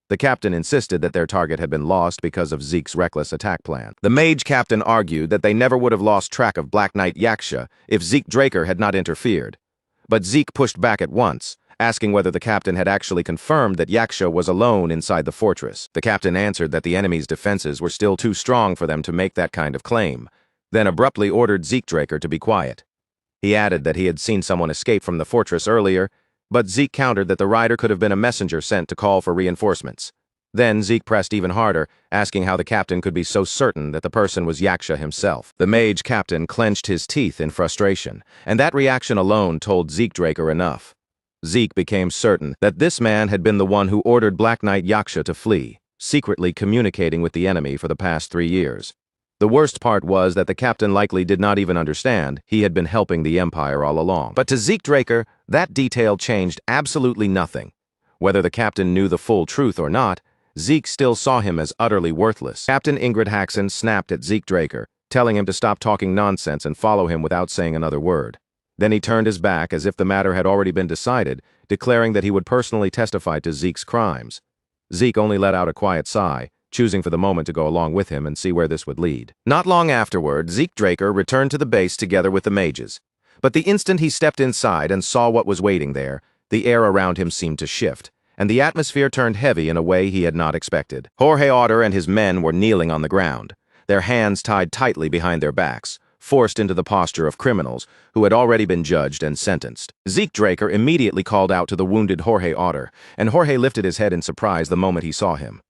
Speaker 1: The captain insisted that their target had been lost because of Zeke's reckless attack plan. The mage captain argued that they never would have lost track of Black Knight Yaksha if Zeke Draker had not interfered. But Zeke pushed back at once, asking whether the captain had actually confirmed that Yaksha was alone inside the fortress. The captain answered that the enemy's defenses were still too strong for them to make that kind of claim, then abruptly ordered Zeke Draker to be quiet. He added that he had seen someone escape from the fortress earlier, but Zeke countered that the rider could have been a messenger sent to call for reinforcements. Then Zeke pressed even harder, asking how the captain could be so certain that the person was Yaksha himself. The mage captain clenched his teeth in frustration, and that reaction alone told Zeke Draker enough. Zeke became certain that this man had been the one who ordered Black Knight Yaksha to flee, secretly communicating with the enemy for the past 3 years. The worst part was that the captain likely did not even understand he had been helping the Empire all along. But to Zeke Draker, that detail changed absolutely nothing. Whether the captain knew the full truth or not, Zeke still saw him as utterly worthless. Captain Ingrid Haxon snapped at Zeke Draker, telling him to stop talking nonsense and follow him without saying another word. Then he turned his back as if the matter had already been decided, declaring that he would personally testify to Zeke's crimes. Zeke only let out a quiet sigh, choosing for the moment to go along with him and see where this would lead. Not long afterward, Zeke Draker returned to the base together with the mages. But the instant he stepped inside and saw what was waiting there, the air around him seemed to shift, and the atmosphere turned heavy in a way he had not expected. Jorge Otter and his men were kneeling on the ground, their hands tied tightly behind their backs, forced into the posture of criminals who had already been judged and sentenced. Zeke Draker immediately called out to the wounded Jorge Otter, and Jorge lifted his head in surprise the moment he saw him.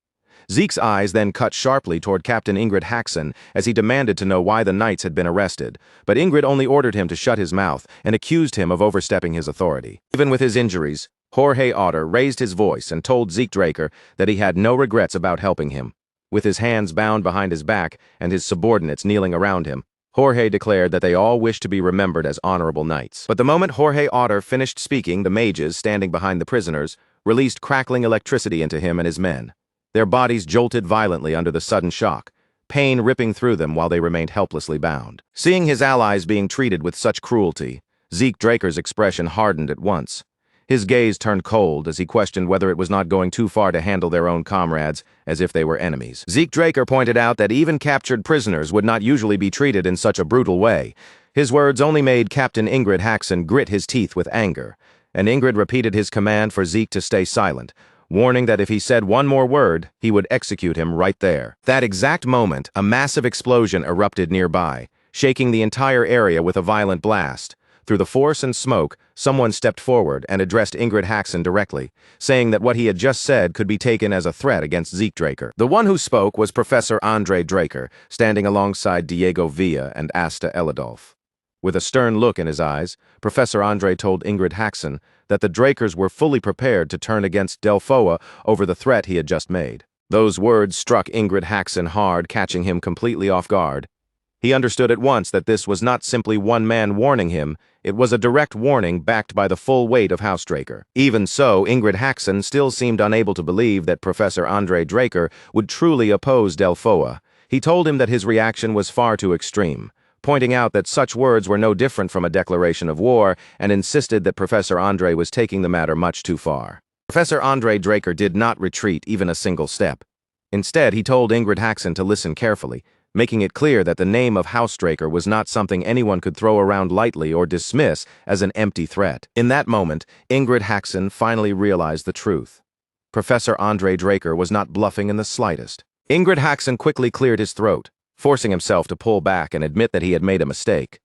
Speaker 1: Zeke's eyes then cut sharply toward Captain Ingrid Haxon as he demanded to know why the knights had been arrested, but Ingrid only ordered him to shut his mouth and accused him of overstepping his authority. Even with his injuries, Jorge Otter raised his voice and told Zeke Draker that he had no regrets about helping him. With his hands bound behind his back and his subordinates kneeling around him, Jorge declared that they all wished to be remembered as honorable knights. But the moment Jorge Otter finished speaking, the mages standing behind the prisoners released crackling electricity into him and his men. Their bodies jolted violently under the sudden shock, pain ripping through them while they remained helplessly bound. Seeing his allies being treated with such cruelty, Zeke Draker's expression hardened at once. His gaze turned cold as he questioned whether it was not going too far to handle their own comrades as if they were enemies. Zeke Draker pointed out that even captured prisoners would not usually be treated in such a brutal way. His words only made Captain Ingrid Haxon grit his teeth with anger, and Ingrid repeated his command for Zeke to stay silent, warning that if he said one more word, he would execute him right there. That exact moment, a massive explosion erupted nearby, shaking the entire area with a violent blast. Through the force and smoke, someone stepped forward and addressed Ingrid Haxon directly, saying that what he had just said could be taken as a threat against Zeke Draker. The one who spoke was Professor Andre Draker, standing alongside Diego Villa and Asta Elidolf. With a stern look in his eyes, Professor Andre told Ingrid Haxon that the Drakers were fully prepared to turn against Delphoa over the threat he had just made. Those words struck Ingrid Haxon hard, catching him completely off guard. He understood at once that this was not simply one man warning him, it was a direct warning backed by the full weight of House Draker. Even so, Ingrid Haxon still seemed unable to believe that Professor Andre Draker would truly oppose Delphoa. He told him that his reaction was far too extreme, pointing out that such words were no different from a declaration of war, and insisted that Professor Andre was taking the matter much too far. Professor Andre Draker did not retreat even a single step. Instead, he told Ingrid Haxon to listen carefully, making it clear that the name of House Draker was not something anyone could throw around lightly or dismiss as an empty threat. In that moment, Ingrid Haxon finally realized the truth. Professor Andre Draker was not bluffing in the slightest. Ingrid Haxon quickly cleared his throat, forcing himself to pull back and admit that he had made a mistake.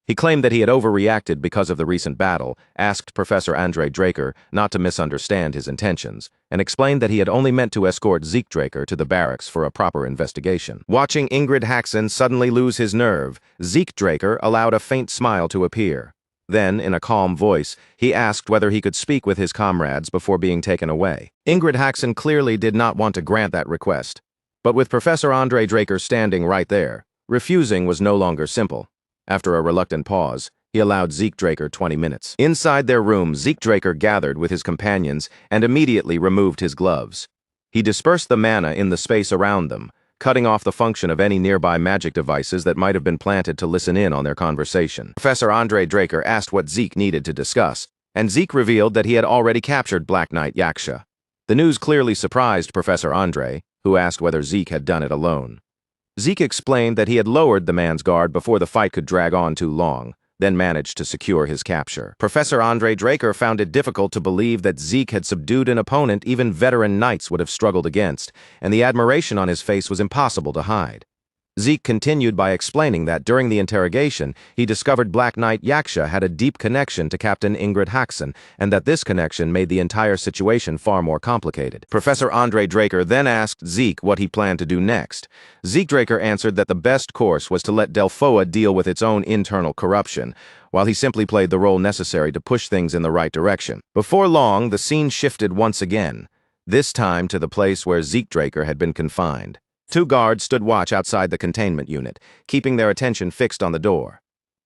Speaker 1: He claimed that he had overreacted because of the recent battle, asked Professor Andre Draker not to misunderstand his intentions, and explained that he had only meant to escort Zeke Draker to the barracks for a proper investigation. Watching Ingrid Haxon suddenly lose his nerve, Zeke Draker allowed a faint smile to appear. Then, in a calm voice, he asked whether he could speak with his comrades before being taken away. Ingrid Haxon clearly did not want to grant that request, but with Professor Andre Draker standing right there, refusing was no longer simple. After a reluctant pause, he allowed Zeke Draker 20 minutes. Inside their room, Zeke Draker gathered with his companions and immediately removed his gloves. He dispersed the mana in the space around them, cutting off the function of any nearby magic devices that might have been planted to listen in on their conversation. Professor Andre Draker asked what Zeke needed to discuss, and Zeke revealed that he had already captured Black Knight Yaksha. The news clearly surprised Professor Andre, who asked whether Zeke had done it alone. Zeke explained that he had lowered the man's guard before the fight could drag on too long, then managed to secure his capture. Professor Andre Draker found it difficult to believe that Zeke had subdued an opponent even veteran knights would have struggled against, and the admiration on his face was impossible to hide. Zeke continued by explaining that during the interrogation, he discovered Black Knight Yaksha had a deep connection to Captain Ingrid Haxon, and that this connection made the entire situation far more complicated. Professor Andre Draker then asked Zeke what he planned to do next. Zeke Draker answered that the best course was to let Delphoa deal with its own internal corruption, while he simply played the role necessary to push things in the right direction. Before long, the scene shifted once again, this time to the place where Zeke Draker had been confined. Two guards stood watch outside the containment unit, keeping their attention fixed on the door.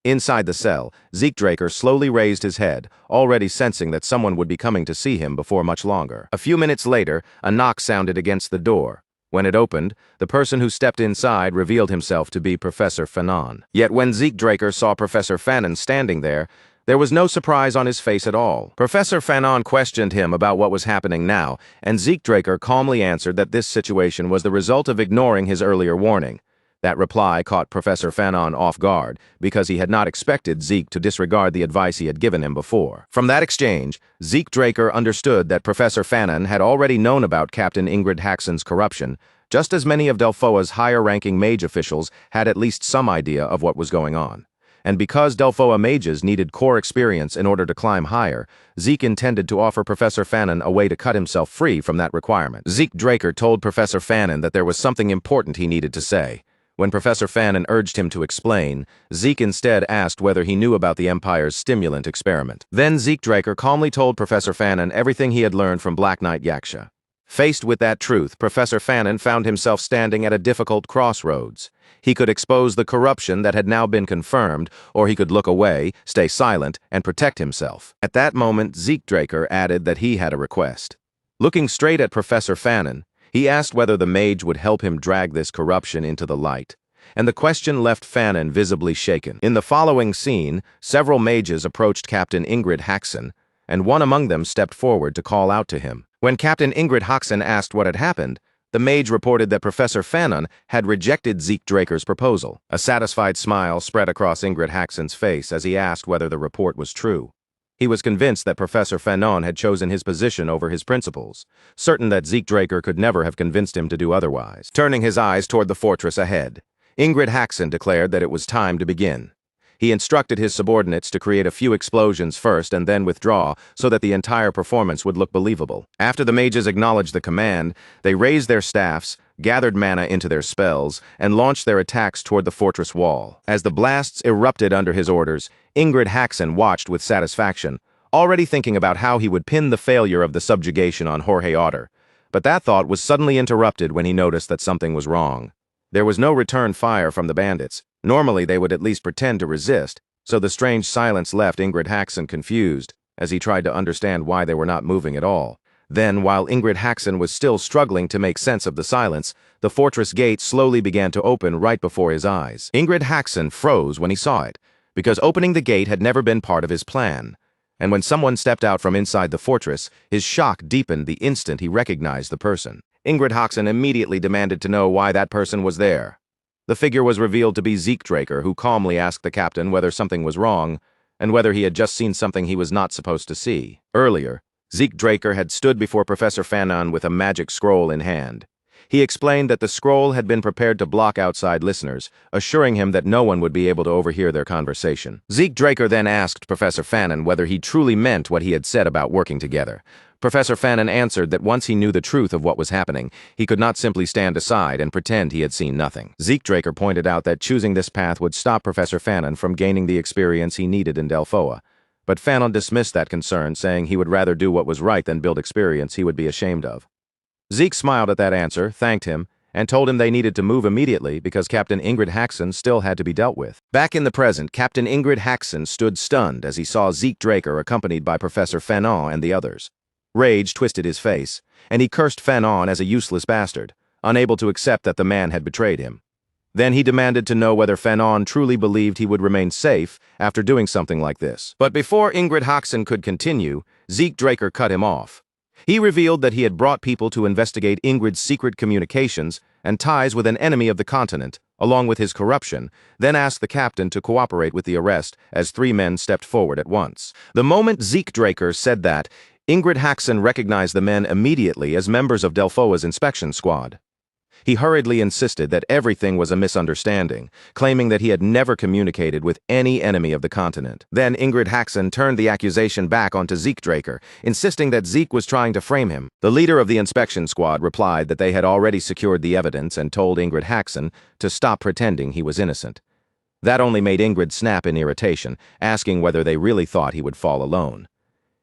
Speaker 1: Inside the cell, Zeke Draker slowly raised his head, already sensing that someone would be coming to see him before much longer. A few minutes later, a knock sounded against the door. When it opened, the person who stepped inside revealed himself to be Professor Fanon. Yet when Zeke Draker saw Professor Fanon standing there was no surprise on his face at all. Professor Fanon questioned him about what was happening now, and Zeke Draker calmly answered that this situation was the result of ignoring his earlier warning. That reply caught Professor Fanon off guard, because he had not expected Zeke to disregard the advice he had given him before. From that exchange, Zeke Draker understood that Professor Fanon had already known about Captain Ingrid Haxon's corruption, just as many of Delphoa's higher-ranking mage officials had at least some idea of what was going on. And because Delphoa mages needed core experience in order to climb higher, Zeke intended to offer Professor Fanon a way to cut himself free from that requirement. Zeke Draker told Professor Fanon that there was something important he needed to say. When Professor Fanon urged him to explain, Zeke instead asked whether he knew about the Empire's stimulant experiment. Then Zeke Draker calmly told Professor Fanon everything he had learned from Black Knight Yaksha. Faced with that truth, Professor Fanon found himself standing at a difficult crossroads. He could expose the corruption that had now been confirmed, or he could look away, stay silent, and protect himself. At that moment, Zeke Draker added that he had a request. Looking straight at Professor Fanon, He asked whether the mage would help him drag this corruption into the light, and the question left Fanon visibly shaken. In the following scene, several mages approached Captain Ingrid Haxon, and one among them stepped forward to call out to him. When Captain Ingrid Haxon asked what had happened, the mage reported that Professor Fanon had rejected Zeke Draker's proposal. A satisfied smile spread across Ingrid Haxon's face as he asked whether the report was true. He was convinced that Professor Fanon had chosen his position over his principles, certain that Zeke Draker could never have convinced him to do otherwise. Turning his eyes toward the fortress ahead, Ingrid Haxon declared that it was time to begin. He instructed his subordinates to create a few explosions first and then withdraw so that the entire performance would look believable. After the mages acknowledged the command, they raised their staffs, gathered mana into their spells, and launched their attacks toward the fortress wall. As the blasts erupted under his orders, Ingrid Haxon watched with satisfaction, already thinking about how he would pin the failure of the subjugation on Jorge Otter. But that thought was suddenly interrupted when he noticed that something was wrong. There was no return fire from the bandits. Normally, they would at least pretend to resist, so the strange silence left Ingrid Haxon confused as he tried to understand why they were not moving at all. Then, while Ingrid Haxon was still struggling to make sense of the silence, the fortress gate slowly began to open right before his eyes. Ingrid Haxon froze when he saw it, because opening the gate had never been part of his plan. And when someone stepped out from inside the fortress, his shock deepened the instant he recognized the person. Ingrid Haxon immediately demanded to know why that person was there. The figure was revealed to be Zeke Draker, who calmly asked the captain whether something was wrong, and whether he had just seen something he was not supposed to see. Earlier, Zeke Draker had stood before Professor Fanon with a magic scroll in hand. He explained that the scroll had been prepared to block outside listeners, assuring him that no one would be able to overhear their conversation. Zeke Draker then asked Professor Fanon whether he truly meant what he had said about working together. Professor Fanon answered that once he knew the truth of what was happening, he could not simply stand aside and pretend he had seen nothing. Zeke Draker pointed out that choosing this path would stop Professor Fanon from gaining the experience he needed in Delphoa. But Fanon dismissed that concern, saying he would rather do what was right than build experience he would be ashamed of. Zeke smiled at that answer, thanked him, and told him they needed to move immediately because Captain Ingrid Haxon still had to be dealt with. Back in the present, Captain Ingrid Haxon stood stunned as he saw Zeke Draker accompanied by Professor Fanon and the others. Rage twisted his face, and he cursed Fanon as a useless bastard, unable to accept that the man had betrayed him. Then he demanded to know whether Fanon truly believed he would remain safe after doing something like this. But before Ingrid Haxon could continue, Zeke Draker cut him off. He revealed that he had brought people to investigate Ingrid's secret communications and ties with an enemy of the continent, along with his corruption, then asked the captain to cooperate with the arrest as 3 men stepped forward at once. The moment Zeke Draker said that, Ingrid Haxon recognized the men immediately as members of Delphoa's inspection squad. He hurriedly insisted that everything was a misunderstanding, claiming that he had never communicated with any enemy of the continent. Then Ingrid Haxon turned the accusation back onto Zeke Draker, insisting that Zeke was trying to frame him. The leader of the inspection squad replied that they had already secured the evidence and told Ingrid Haxon to stop pretending he was innocent. That only made Ingrid snap in irritation, asking whether they really thought he would fall alone.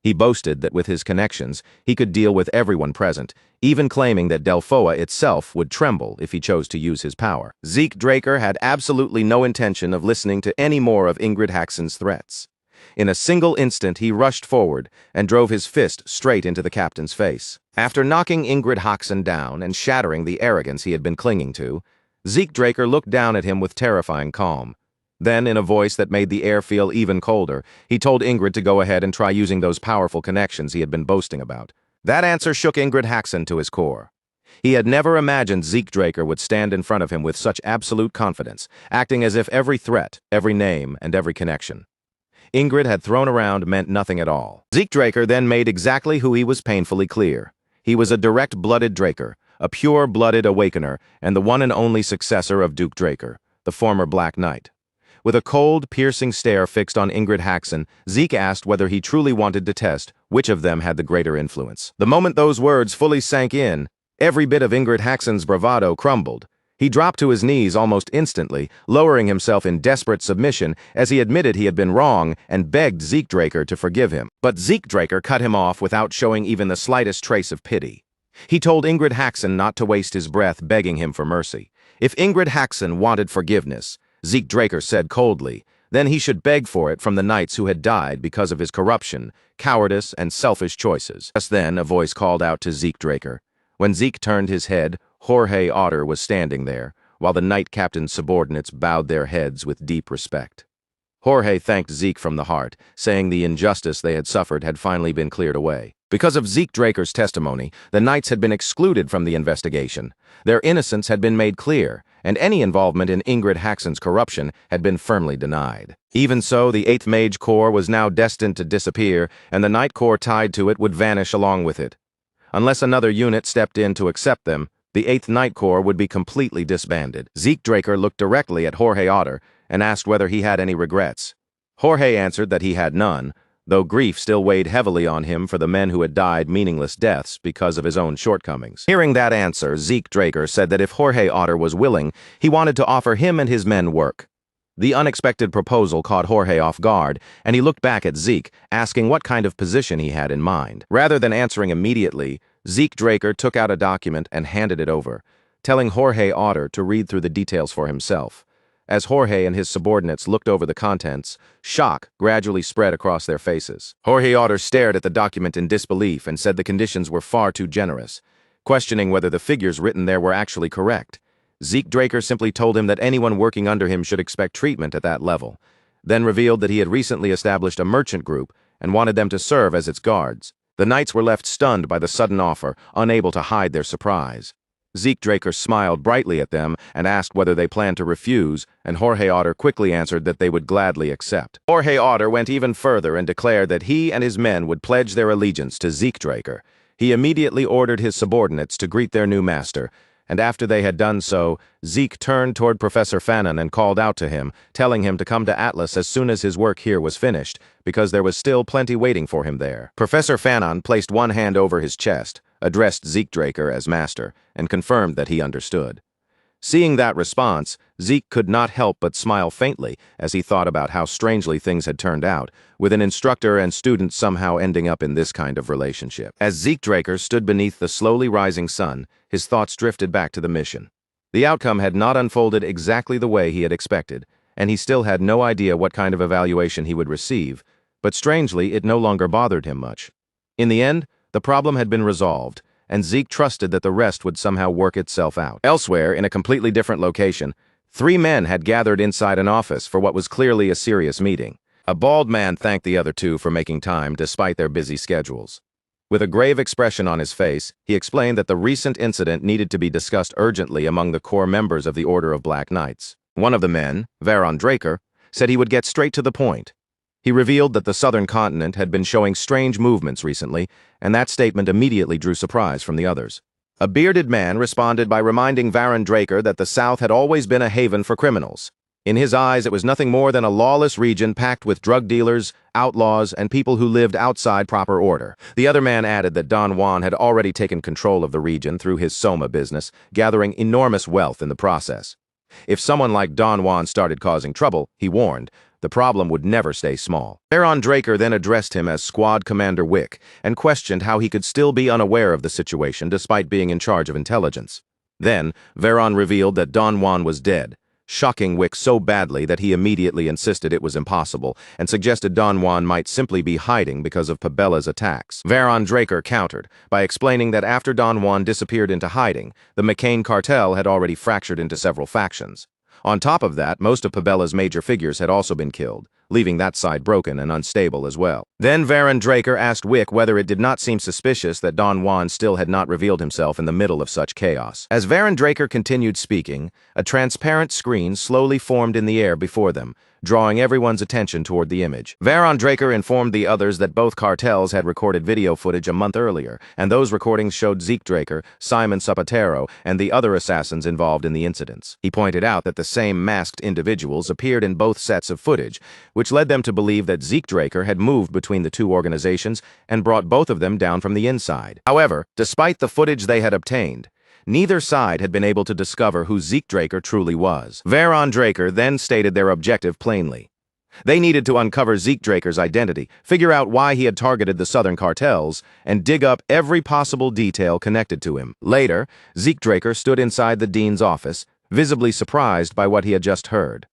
Speaker 1: He boasted that with his connections, he could deal with everyone present, even claiming that Delphoa itself would tremble if he chose to use his power. Zeke Draker had absolutely no intention of listening to any more of Ingrid Haxon's threats. In a single instant, he rushed forward and drove his fist straight into the captain's face. After knocking Ingrid Haxon down and shattering the arrogance he had been clinging to, Zeke Draker looked down at him with terrifying calm. Then, in a voice that made the air feel even colder, he told Ingrid to go ahead and try using those powerful connections he had been boasting about. That answer shook Ingrid Haxon to his core. He had never imagined Zeke Draker would stand in front of him with such absolute confidence, acting as if every threat, every name, and every connection Ingrid had thrown around meant nothing at all. Zeke Draker then made exactly who he was painfully clear. He was a direct-blooded Draker, a pure-blooded Awakener, and the one and only successor of Duke Draker, the former Black Knight. With a cold, piercing stare fixed on Ingrid Haxon, Zeke asked whether he truly wanted to test which of them had the greater influence. The moment those words fully sank in, every bit of Ingrid Haxon's bravado crumbled. He dropped to his knees almost instantly, lowering himself in desperate submission as he admitted he had been wrong and begged Zeke Draker to forgive him. But Zeke Draker cut him off without showing even the slightest trace of pity. He told Ingrid Haxon not to waste his breath begging him for mercy. If Ingrid Haxon wanted forgiveness, Zeke Draker said coldly, then he should beg for it from the knights who had died because of his corruption, cowardice, and selfish choices. Just then, a voice called out to Zeke Draker, When Zeke turned his head, Jorge Otter was standing there, while the knight captain's subordinates bowed their heads with deep respect. Jorge thanked Zeke from the heart, saying the injustice they had suffered had finally been cleared away. Because of Zeke Draker's testimony, the knights had been excluded from the investigation. Their innocence had been made clear, and any involvement in Ingrid Haxon's corruption had been firmly denied. Even so, the 8th Mage Corps was now destined to disappear, and the Knight Corps tied to it would vanish along with it. Unless another unit stepped in to accept them, the 8th Knight Corps would be completely disbanded. Zeke Draker looked directly at Jorge Otter and asked whether he had any regrets. Jorge answered that he had none, though grief still weighed heavily on him for the men who had died meaningless deaths because of his own shortcomings. Hearing that answer, Zeke Draker said that if Jorge Otter was willing, he wanted to offer him and his men work. The unexpected proposal caught Jorge off guard, and he looked back at Zeke, asking what kind of position he had in mind. Rather than answering immediately, Zeke Draker took out a document and handed it over, telling Jorge Otter to read through the details for himself. As Jorge and his subordinates looked over the contents, shock gradually spread across their faces. Jorge Otter stared at the document in disbelief and said the conditions were far too generous, questioning whether the figures written there were actually correct. Zeke Draker simply told him that anyone working under him should expect treatment at that level, then revealed that he had recently established a merchant group and wanted them to serve as its guards. The knights were left stunned by the sudden offer, unable to hide their surprise. Zeke Draker smiled brightly at them and asked whether they planned to refuse, and Jorge Otter quickly answered that they would gladly accept. Jorge Otter went even further and declared that he and his men would pledge their allegiance to Zeke Draker. He immediately ordered his subordinates to greet their new master, and after they had done so, Zeke turned toward Professor Fanon and called out to him, telling him to come to Atlas as soon as his work here was finished, because there was still plenty waiting for him there. Professor Fanon placed one hand over his chest, addressed Zeke Draker as master, and confirmed that he understood. Seeing that response, Zeke could not help but smile faintly as he thought about how strangely things had turned out, with an instructor and student somehow ending up in this kind of relationship. As Zeke Draker stood beneath the slowly rising sun, his thoughts drifted back to the mission. The outcome had not unfolded exactly the way he had expected, and he still had no idea what kind of evaluation he would receive, but strangely, it no longer bothered him much. In the end, the problem had been resolved, and Zeke trusted that the rest would somehow work itself out. Elsewhere, in a completely different location, 3 men had gathered inside an office for what was clearly a serious meeting. A bald man thanked the other 2 for making time despite their busy schedules. With a grave expression on his face, he explained that the recent incident needed to be discussed urgently among the core members of the Order of Black Knights. One of the men, Varon Draker, said he would get straight to the point. He revealed that the southern continent had been showing strange movements recently, and that statement immediately drew surprise from the others. A bearded man responded by reminding Varon Draker that the South had always been a haven for criminals. In his eyes, it was nothing more than a lawless region packed with drug dealers, outlaws, and people who lived outside proper order. The other man added that Don Juan had already taken control of the region through his Soma business, gathering enormous wealth in the process. If someone like Don Juan started causing trouble, he warned, the problem would never stay small. Varon Draker then addressed him as Squad Commander Wick and questioned how he could still be unaware of the situation despite being in charge of intelligence. Then, Varon revealed that Don Juan was dead, shocking Wick so badly that he immediately insisted it was impossible and suggested Don Juan might simply be hiding because of Pabella's attacks. Varon Draker countered by explaining that after Don Juan disappeared into hiding, the McCain cartel had already fractured into several factions. On top of that, most of Pabella's major figures had also been killed, leaving that side broken and unstable as well. Then Varon Draker asked Wick whether it did not seem suspicious that Don Juan still had not revealed himself in the middle of such chaos. As Varon Draker continued speaking, a transparent screen slowly formed in the air before them, drawing everyone's attention toward the image. Varon Draker informed the others that both cartels had recorded video footage a month earlier, and those recordings showed Zeke Draker, Simon Zapatero, and the other assassins involved in the incidents. He pointed out that the same masked individuals appeared in both sets of footage, which led them to believe that Zeke Draker had moved between the 2 organizations and brought both of them down from the inside. However, despite the footage they had obtained, neither side had been able to discover who Zeke Draker truly was. Varon Draker then stated their objective plainly. They needed to uncover Zeke Draker's identity, figure out why he had targeted the southern cartels, and dig up every possible detail connected to him. Later, Zeke Draker stood inside the dean's office, visibly surprised by what he had just heard.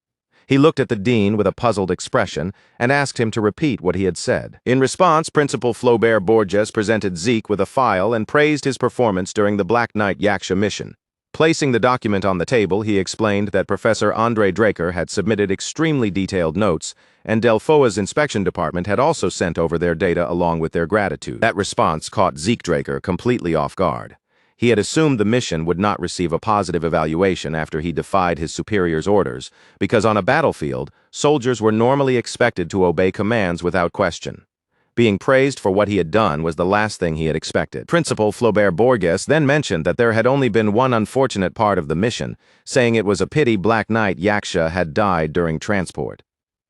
Speaker 1: He looked at the dean with a puzzled expression and asked him to repeat what he had said. In response, Principal Flaubert Borges presented Zeke with a file and praised his performance during the Black Knight Yaksha mission. Placing the document on the table, he explained that Professor Andre Draker had submitted extremely detailed notes, and Delphoa's inspection department had also sent over their data along with their gratitude. That response caught Zeke Draker completely off guard. He had assumed the mission would not receive a positive evaluation after he defied his superior's orders, because on a battlefield, soldiers were normally expected to obey commands without question. Being praised for what he had done was the last thing he had expected. Principal Flaubert Borges then mentioned that there had only been one unfortunate part of the mission, saying it was a pity Black Knight Yaksha had died during transport.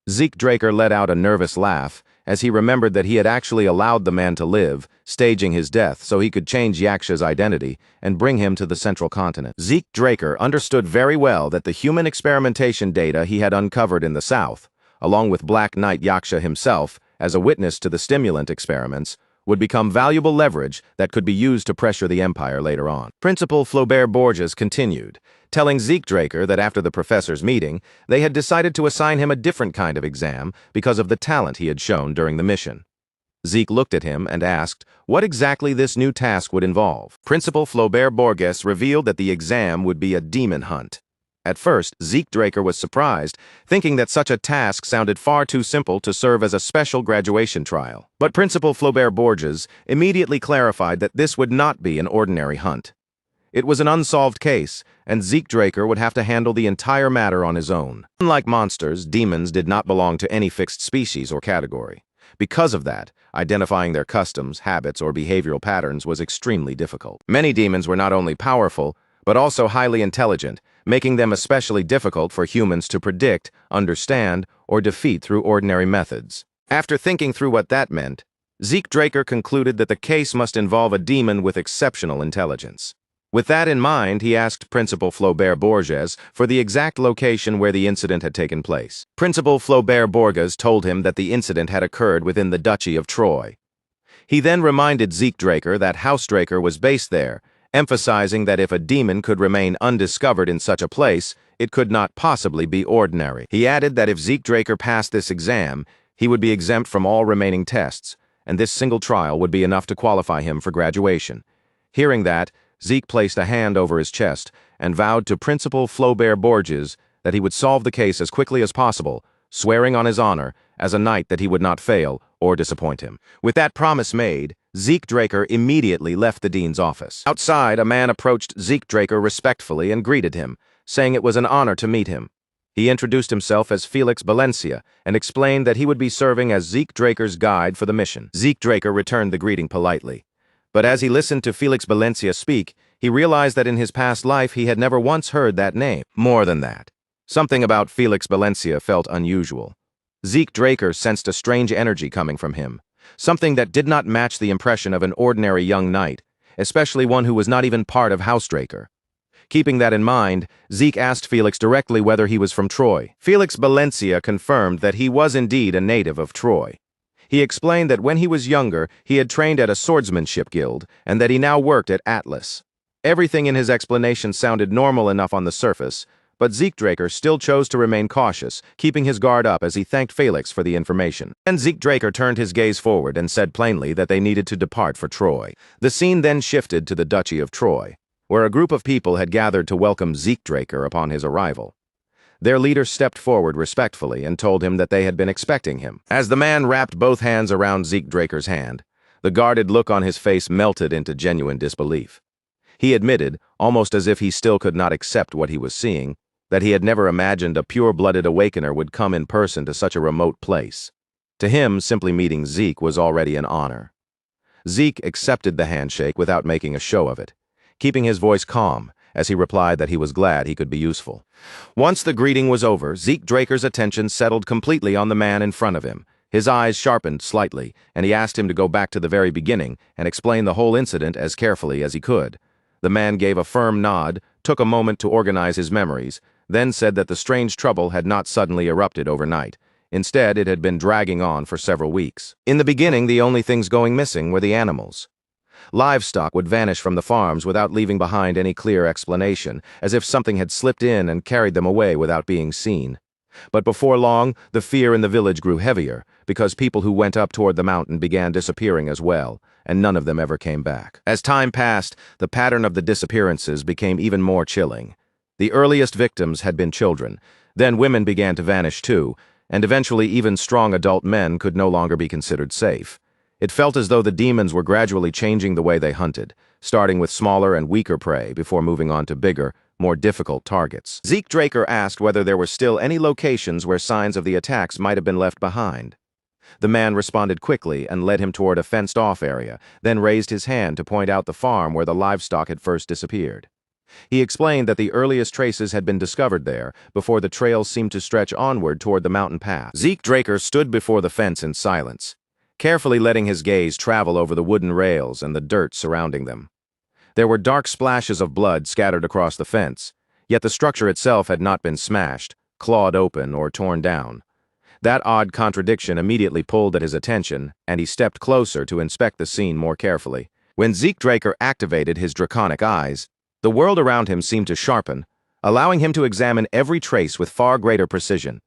Speaker 1: Zeke Draker let out a nervous laugh as he remembered that he had actually allowed the man to live, staging his death so he could change Yaksha's identity and bring him to the central continent. Zeke Draker understood very well that the human experimentation data he had uncovered in the South, along with Black Knight Yaksha himself, as a witness to the stimulant experiments, would become valuable leverage that could be used to pressure the Empire later on. Principal Flaubert Borges continued, telling Zeke Draker that after the professor's meeting, they had decided to assign him a different kind of exam because of the talent he had shown during the mission. Zeke looked at him and asked what exactly this new task would involve. Principal Flaubert Borges revealed that the exam would be a demon hunt. At first, Zeke Draker was surprised, thinking that such a task sounded far too simple to serve as a special graduation trial. But Principal Flaubert Borges immediately clarified that this would not be an ordinary hunt. It was an unsolved case, and Zeke Draker would have to handle the entire matter on his own. Unlike monsters, demons did not belong to any fixed species or category. Because of that, identifying their customs, habits, or behavioral patterns was extremely difficult. Many demons were not only powerful, but also highly intelligent, making them especially difficult for humans to predict, understand, or defeat through ordinary methods. After thinking through what that meant, Zeke Draker concluded that the case must involve a demon with exceptional intelligence. With that in mind, he asked Principal Flaubert Borges for the exact location where the incident had taken place. Principal Flaubert Borges told him that the incident had occurred within the Duchy of Troy. He then reminded Zeke Draker that House Draker was based there, emphasizing that if a demon could remain undiscovered in such a place, it could not possibly be ordinary. He added that if Zeke Draker passed this exam, he would be exempt from all remaining tests, and this single trial would be enough to qualify him for graduation. Hearing that, Zeke placed a hand over his chest and vowed to Principal Flaubert Borges that he would solve the case as quickly as possible, swearing on his honor as a knight that he would not fail or disappoint him. With that promise made, Zeke Draker immediately left the dean's office. Outside, a man approached Zeke Draker respectfully and greeted him, saying it was an honor to meet him. He introduced himself as Felix Valencia and explained that he would be serving as Zeke Draker's guide for the mission. Zeke Draker returned the greeting politely. But as he listened to Felix Valencia speak, he realized that in his past life he had never once heard that name. More than that, something about Felix Valencia felt unusual. Zeke Draker sensed a strange energy coming from him, something that did not match the impression of an ordinary young knight, especially one who was not even part of House Draker. Keeping that in mind, Zeke asked Felix directly whether he was from Troy. Felix Valencia confirmed that he was indeed a native of Troy. He explained that when he was younger, he had trained at a swordsmanship guild, and that he now worked at Atlas. Everything in his explanation sounded normal enough on the surface, but Zeke Draker still chose to remain cautious, keeping his guard up as he thanked Felix for the information. Then Zeke Draker turned his gaze forward and said plainly that they needed to depart for Troy. The scene then shifted to the Duchy of Troy, where a group of people had gathered to welcome Zeke Draker upon his arrival. Their leader stepped forward respectfully and told him that they had been expecting him. As the man wrapped both hands around Zeke Draker's hand, the guarded look on his face melted into genuine disbelief. He admitted, almost as if he still could not accept what he was seeing, that he had never imagined a pure-blooded awakener would come in person to such a remote place. To him, simply meeting Zeke was already an honor. Zeke accepted the handshake without making a show of it, keeping his voice calm as he replied that he was glad he could be useful. Once the greeting was over, Zeke Draker's attention settled completely on the man in front of him. His eyes sharpened slightly, and he asked him to go back to the very beginning and explain the whole incident as carefully as he could. The man gave a firm nod, took a moment to organize his memories, then said that the strange trouble had not suddenly erupted overnight. Instead, it had been dragging on for several weeks. In the beginning, the only things going missing were the animals. Livestock would vanish from the farms without leaving behind any clear explanation, as if something had slipped in and carried them away without being seen. But before long, the fear in the village grew heavier, because people who went up toward the mountain began disappearing as well, and none of them ever came back. As time passed, the pattern of the disappearances became even more chilling. The earliest victims had been children, then women began to vanish too, and eventually even strong adult men could no longer be considered safe. It felt as though the demons were gradually changing the way they hunted, starting with smaller and weaker prey before moving on to bigger, more difficult targets. Zeke Draker asked whether there were still any locations where signs of the attacks might have been left behind. The man responded quickly and led him toward a fenced-off area, then raised his hand to point out the farm where the livestock had first disappeared. He explained that the earliest traces had been discovered there, before the trail seemed to stretch onward toward the mountain path. Zeke Draker stood before the fence in silence, carefully letting his gaze travel over the wooden rails and the dirt surrounding them. There were dark splashes of blood scattered across the fence, yet the structure itself had not been smashed, clawed open, or torn down. That odd contradiction immediately pulled at his attention, and he stepped closer to inspect the scene more carefully. When Zeke Draker activated his draconic eyes, the world around him seemed to sharpen, allowing him to examine every trace with far greater precision.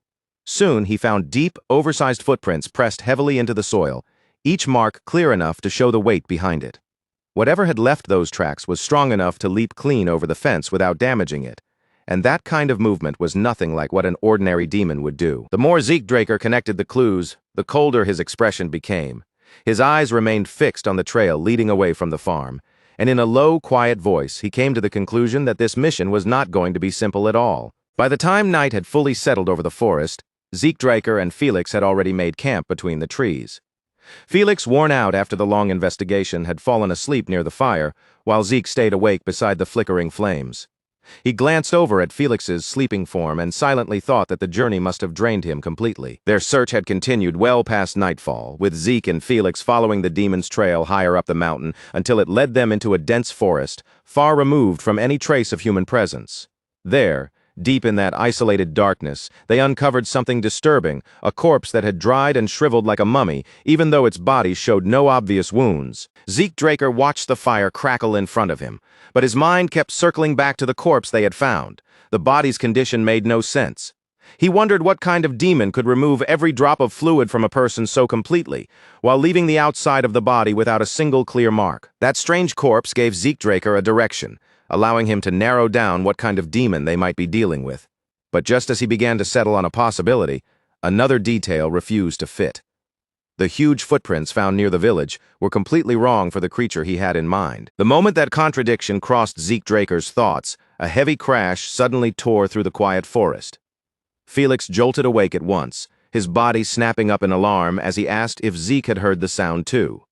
Speaker 1: Soon he found deep, oversized footprints pressed heavily into the soil, each mark clear enough to show the weight behind it. Whatever had left those tracks was strong enough to leap clean over the fence without damaging it, and that kind of movement was nothing like what an ordinary demon would do. The more Zeke Draker connected the clues, the colder his expression became. His eyes remained fixed on the trail leading away from the farm, and in a low, quiet voice, he came to the conclusion that this mission was not going to be simple at all. By the time night had fully settled over the forest, Zeke Draker and Felix had already made camp between the trees. Felix, worn out after the long investigation, had fallen asleep near the fire, while Zeke stayed awake beside the flickering flames. He glanced over at Felix's sleeping form and silently thought that the journey must have drained him completely. Their search had continued well past nightfall, with Zeke and Felix following the demon's trail higher up the mountain until it led them into a dense forest, far removed from any trace of human presence. There, deep in that isolated darkness, they uncovered something disturbing, a corpse that had dried and shriveled like a mummy, even though its body showed no obvious wounds. Zeke Draker watched the fire crackle in front of him, but his mind kept circling back to the corpse they had found. The body's condition made no sense. He wondered what kind of demon could remove every drop of fluid from a person so completely, while leaving the outside of the body without a single clear mark. That strange corpse gave Zeke Draker a direction, allowing him to narrow down what kind of demon they might be dealing with. But just as he began to settle on a possibility, another detail refused to fit. The huge footprints found near the village were completely wrong for the creature he had in mind. The moment that contradiction crossed Zeke Draker's thoughts, a heavy crash suddenly tore through the quiet forest. Felix jolted awake at once, his body snapping up in alarm as he asked if Zeke had heard the sound too.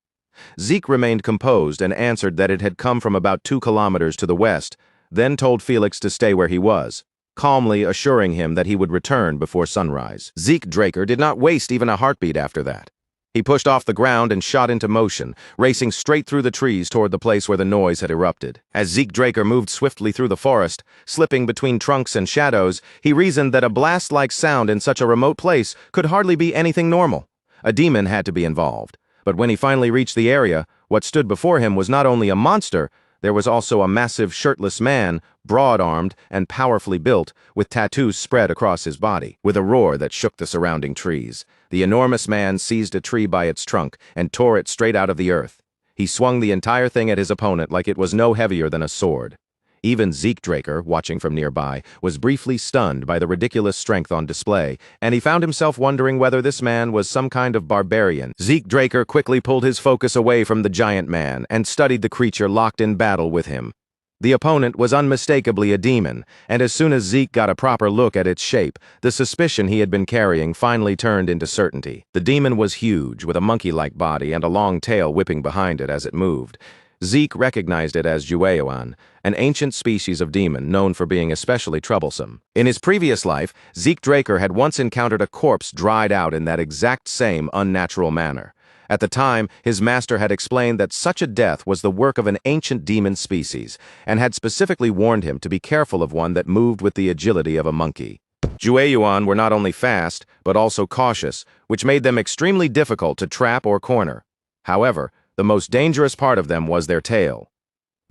Speaker 1: Zeke remained composed and answered that it had come from about 2 kilometers to the west, then told Felix to stay where he was, calmly assuring him that he would return before sunrise. Zeke Draker did not waste even a heartbeat after that. He pushed off the ground and shot into motion, racing straight through the trees toward the place where the noise had erupted. As Zeke Draker moved swiftly through the forest, slipping between trunks and shadows, he reasoned that a blast-like sound in such a remote place could hardly be anything normal. A demon had to be involved. But when he finally reached the area, what stood before him was not only a monster, there was also a massive shirtless man, broad-armed and powerfully built, with tattoos spread across his body. With a roar that shook the surrounding trees, the enormous man seized a tree by its trunk and tore it straight out of the earth. He swung the entire thing at his opponent like it was no heavier than a sword. Even Zeke Draker, watching from nearby, was briefly stunned by the ridiculous strength on display, and he found himself wondering whether this man was some kind of barbarian. Zeke Draker quickly pulled his focus away from the giant man and studied the creature locked in battle with him. The opponent was unmistakably a demon, and as soon as Zeke got a proper look at its shape, the suspicion he had been carrying finally turned into certainty. The demon was huge, with a monkey-like body and a long tail whipping behind it as it moved. Zeke recognized it as Yahello, an ancient species of demon known for being especially troublesome. In his previous life, Zeke Draker had once encountered a corpse dried out in that exact same unnatural manner. At the time, his master had explained that such a death was the work of an ancient demon species, and had specifically warned him to be careful of one that moved with the agility of a monkey. Yahello were not only fast, but also cautious, which made them extremely difficult to trap or corner. However, the most dangerous part of them was their tail.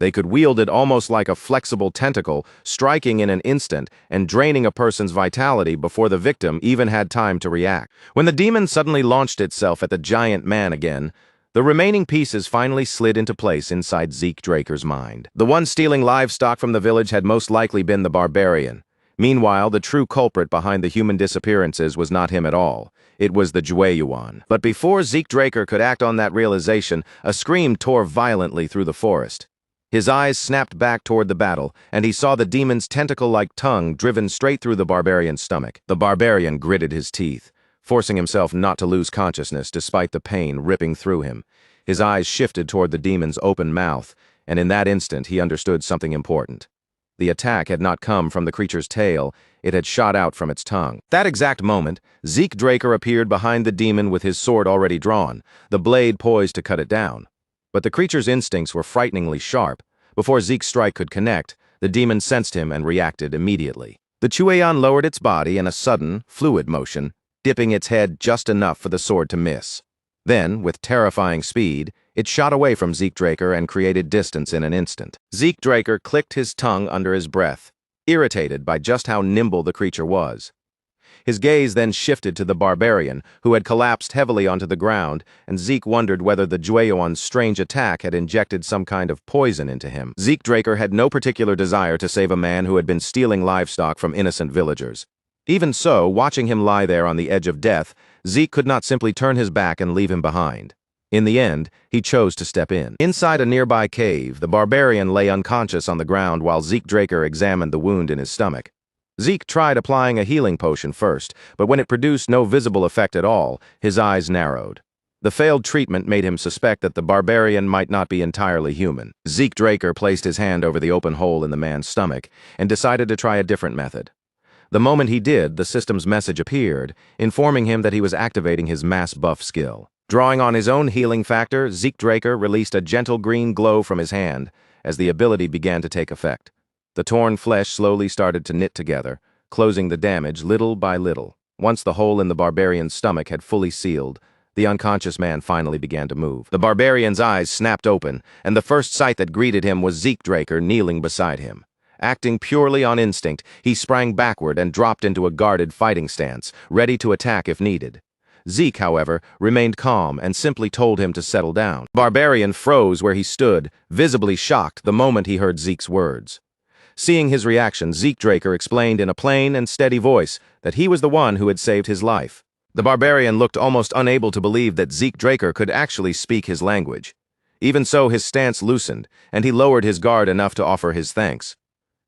Speaker 1: They could wield it almost like a flexible tentacle, striking in an instant and draining a person's vitality before the victim even had time to react. When the demon suddenly launched itself at the giant man again, the remaining pieces finally slid into place inside Zeke Draker's mind. The one stealing livestock from the village had most likely been the barbarian. Meanwhile, the true culprit behind the human disappearances was not him at all. It was the Jueyuan. But before Zeke Draker could act on that realization, a scream tore violently through the forest. His eyes snapped back toward the battle, and he saw the demon's tentacle-like tongue driven straight through the barbarian's stomach. The barbarian gritted his teeth, forcing himself not to lose consciousness despite the pain ripping through him. His eyes shifted toward the demon's open mouth, and in that instant he understood something important. The attack had not come from the creature's tail, it had shot out from its tongue. That exact moment, Zeke Draker appeared behind the demon with his sword already drawn, the blade poised to cut it down. But the creature's instincts were frighteningly sharp. Before Zeke's strike could connect, the demon sensed him and reacted immediately. The Chueyan lowered its body in a sudden, fluid motion, dipping its head just enough for the sword to miss. Then, with terrifying speed, it shot away from Zeke Draker and created distance in an instant. Zeke Draker clicked his tongue under his breath, irritated by just how nimble the creature was. His gaze then shifted to the barbarian, who had collapsed heavily onto the ground, and Zeke wondered whether the Jueyuan's strange attack had injected some kind of poison into him. Zeke Draker had no particular desire to save a man who had been stealing livestock from innocent villagers. Even so, watching him lie there on the edge of death, Zeke could not simply turn his back and leave him behind. In the end, he chose to step in. Inside a nearby cave, the barbarian lay unconscious on the ground while Zeke Draker examined the wound in his stomach. Zeke tried applying a healing potion first, but when it produced no visible effect at all, his eyes narrowed. The failed treatment made him suspect that the barbarian might not be entirely human. Zeke Draker placed his hand over the open hole in the man's stomach and decided to try a different method. The moment he did, the system's message appeared, informing him that he was activating his mass buff skill. Drawing on his own healing factor, Zeke Draker released a gentle green glow from his hand as the ability began to take effect. The torn flesh slowly started to knit together, closing the damage little by little. Once the hole in the barbarian's stomach had fully sealed, the unconscious man finally began to move. The barbarian's eyes snapped open, and the first sight that greeted him was Zeke Draker kneeling beside him. Acting purely on instinct, he sprang backward and dropped into a guarded fighting stance, ready to attack if needed. Zeke, however, remained calm and simply told him to settle down. The barbarian froze where he stood, visibly shocked the moment he heard Zeke's words. Seeing his reaction, Zeke Draker explained in a plain and steady voice that he was the one who had saved his life. The barbarian looked almost unable to believe that Zeke Draker could actually speak his language. Even so, his stance loosened, and he lowered his guard enough to offer his thanks.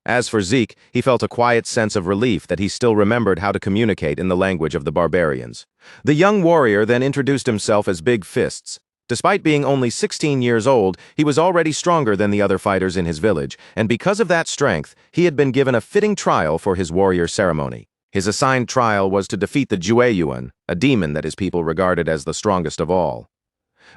Speaker 1: As for Zeke, he felt a quiet sense of relief that he still remembered how to communicate in the language of the barbarians. The young warrior then introduced himself as Big Fists. Despite being only 16 years old, he was already stronger than the other fighters in his village, and because of that strength, he had been given a fitting trial for his warrior ceremony. His assigned trial was to defeat the Jueyuan, a demon that his people regarded as the strongest of all.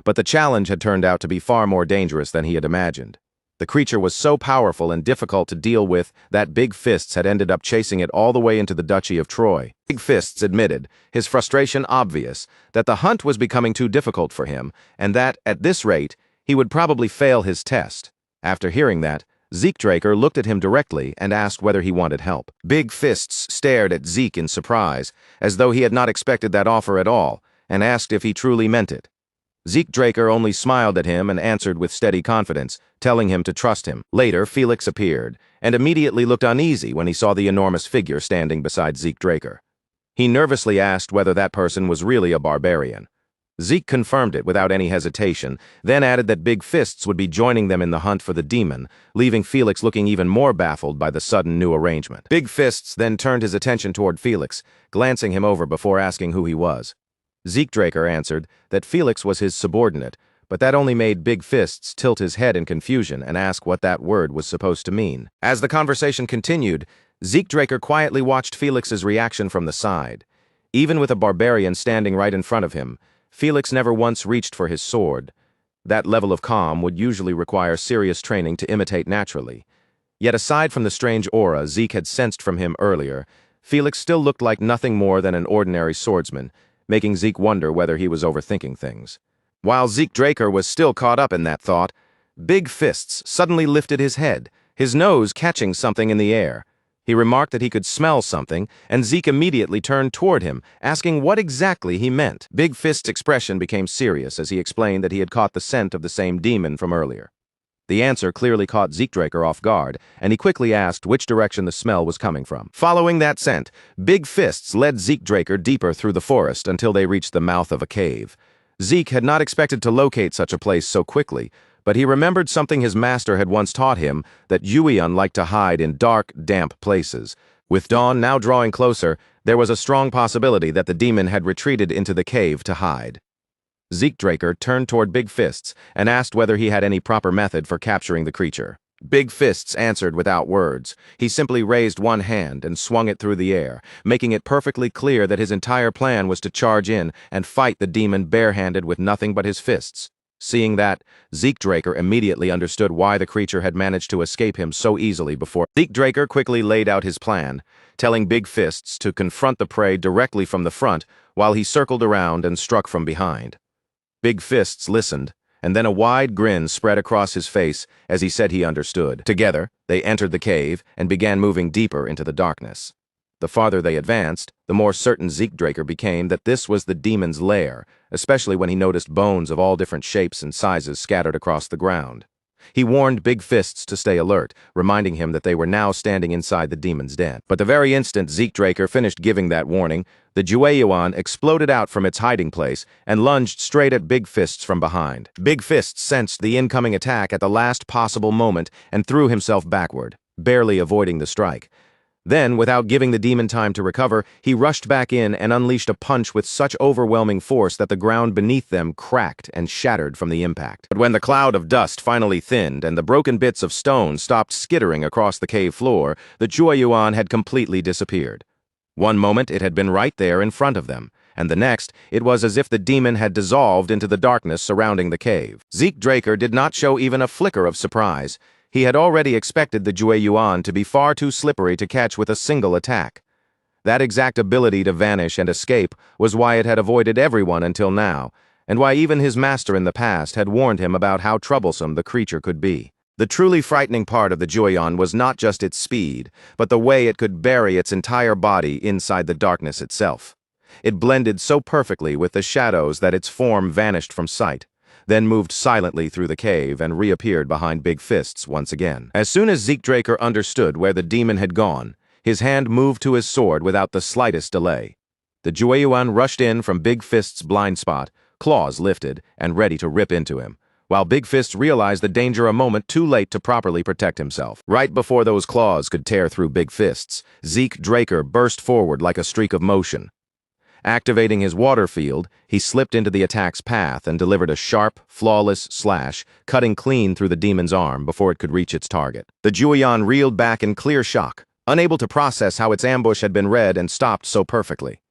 Speaker 1: But the challenge had turned out to be far more dangerous than he had imagined. The creature was so powerful and difficult to deal with that Big Fists had ended up chasing it all the way into the Duchy of Troy. Big Fists admitted, his frustration obvious, that the hunt was becoming too difficult for him, and that, at this rate, he would probably fail his test. After hearing that, Zeke Draker looked at him directly and asked whether he wanted help. Big Fists stared at Zeke in surprise, as though he had not expected that offer at all, and asked if he truly meant it. Zeke Draker only smiled at him and answered with steady confidence, telling him to trust him. Later, Felix appeared, and immediately looked uneasy when he saw the enormous figure standing beside Zeke Draker. He nervously asked whether that person was really a barbarian. Zeke confirmed it without any hesitation, then added that Big Fists would be joining them in the hunt for the demon, leaving Felix looking even more baffled by the sudden new arrangement. Big Fists then turned his attention toward Felix, glancing him over before asking who he was. Zeke Draker answered that Felix was his subordinate, but that only made Big Fists tilt his head in confusion and ask what that word was supposed to mean. As the conversation continued, Zeke Draker quietly watched Felix's reaction from the side. Even with a barbarian standing right in front of him, Felix never once reached for his sword. That level of calm would usually require serious training to imitate naturally. Yet aside from the strange aura Zeke had sensed from him earlier, Felix still looked like nothing more than an ordinary swordsman, making Zeke wonder whether he was overthinking things. While Zeke Draker was still caught up in that thought, Big Fists suddenly lifted his head, his nose catching something in the air. He remarked that he could smell something, and Zeke immediately turned toward him, asking what exactly he meant. Big Fist's expression became serious as he explained that he had caught the scent of the same demon from earlier. The answer clearly caught Zeke Draker off guard, and he quickly asked which direction the smell was coming from. Following that scent, Big Fists led Zeke Draker deeper through the forest until they reached the mouth of a cave. Zeke had not expected to locate such a place so quickly, but he remembered something his master had once taught him, that Yueon liked to hide in dark, damp places. With dawn now drawing closer, there was a strong possibility that the demon had retreated into the cave to hide. Zeke Draker turned toward Big Fists and asked whether he had any proper method for capturing the creature. Big Fists answered without words. He simply raised one hand and swung it through the air, making it perfectly clear that his entire plan was to charge in and fight the demon barehanded with nothing but his fists. Seeing that, Zeke Draker immediately understood why the creature had managed to escape him so easily before. Zeke Draker quickly laid out his plan, telling Big Fists to confront the prey directly from the front while he circled around and struck from behind. Big Fists listened, and then a wide grin spread across his face as he said he understood. Together, they entered the cave and began moving deeper into the darkness. The farther they advanced, the more certain Zeke Draker became that this was the demon's lair, especially when he noticed bones of all different shapes and sizes scattered across the ground. He warned Big Fists to stay alert, reminding him that they were now standing inside the demon's den. But the very instant Zeke Draker finished giving that warning, the Jueyuan exploded out from its hiding place and lunged straight at Big Fists from behind. Big Fists sensed the incoming attack at the last possible moment and threw himself backward, barely avoiding the strike. Then, without giving the demon time to recover, he rushed back in and unleashed a punch with such overwhelming force that the ground beneath them cracked and shattered from the impact. But when the cloud of dust finally thinned and the broken bits of stone stopped skittering across the cave floor, the Jueyuan had completely disappeared. One moment it had been right there in front of them, and the next it was as if the demon had dissolved into the darkness surrounding the cave. Zeke Draker did not show even a flicker of surprise. He had already expected the Jueyuan to be far too slippery to catch with a single attack. That exact ability to vanish and escape was why it had avoided everyone until now, and why even his master in the past had warned him about how troublesome the creature could be. The truly frightening part of the Jueyuan was not just its speed, but the way it could bury its entire body inside the darkness itself. It blended so perfectly with the shadows that its form vanished from sight, then moved silently through the cave and reappeared behind Big Fists once again. As soon as Zeke Draker understood where the demon had gone, his hand moved to his sword without the slightest delay. The Jueyuan rushed in from Big Fist's blind spot, claws lifted and ready to rip into him, while Big Fist realized the danger a moment too late to properly protect himself. Right before those claws could tear through Big Fists, Zeke Draker burst forward like a streak of motion. Activating his water field, he slipped into the attack's path and delivered a sharp, flawless slash, cutting clean through the demon's arm before it could reach its target. The Jueyuan reeled back in clear shock, unable to process how its ambush had been read and stopped so perfectly.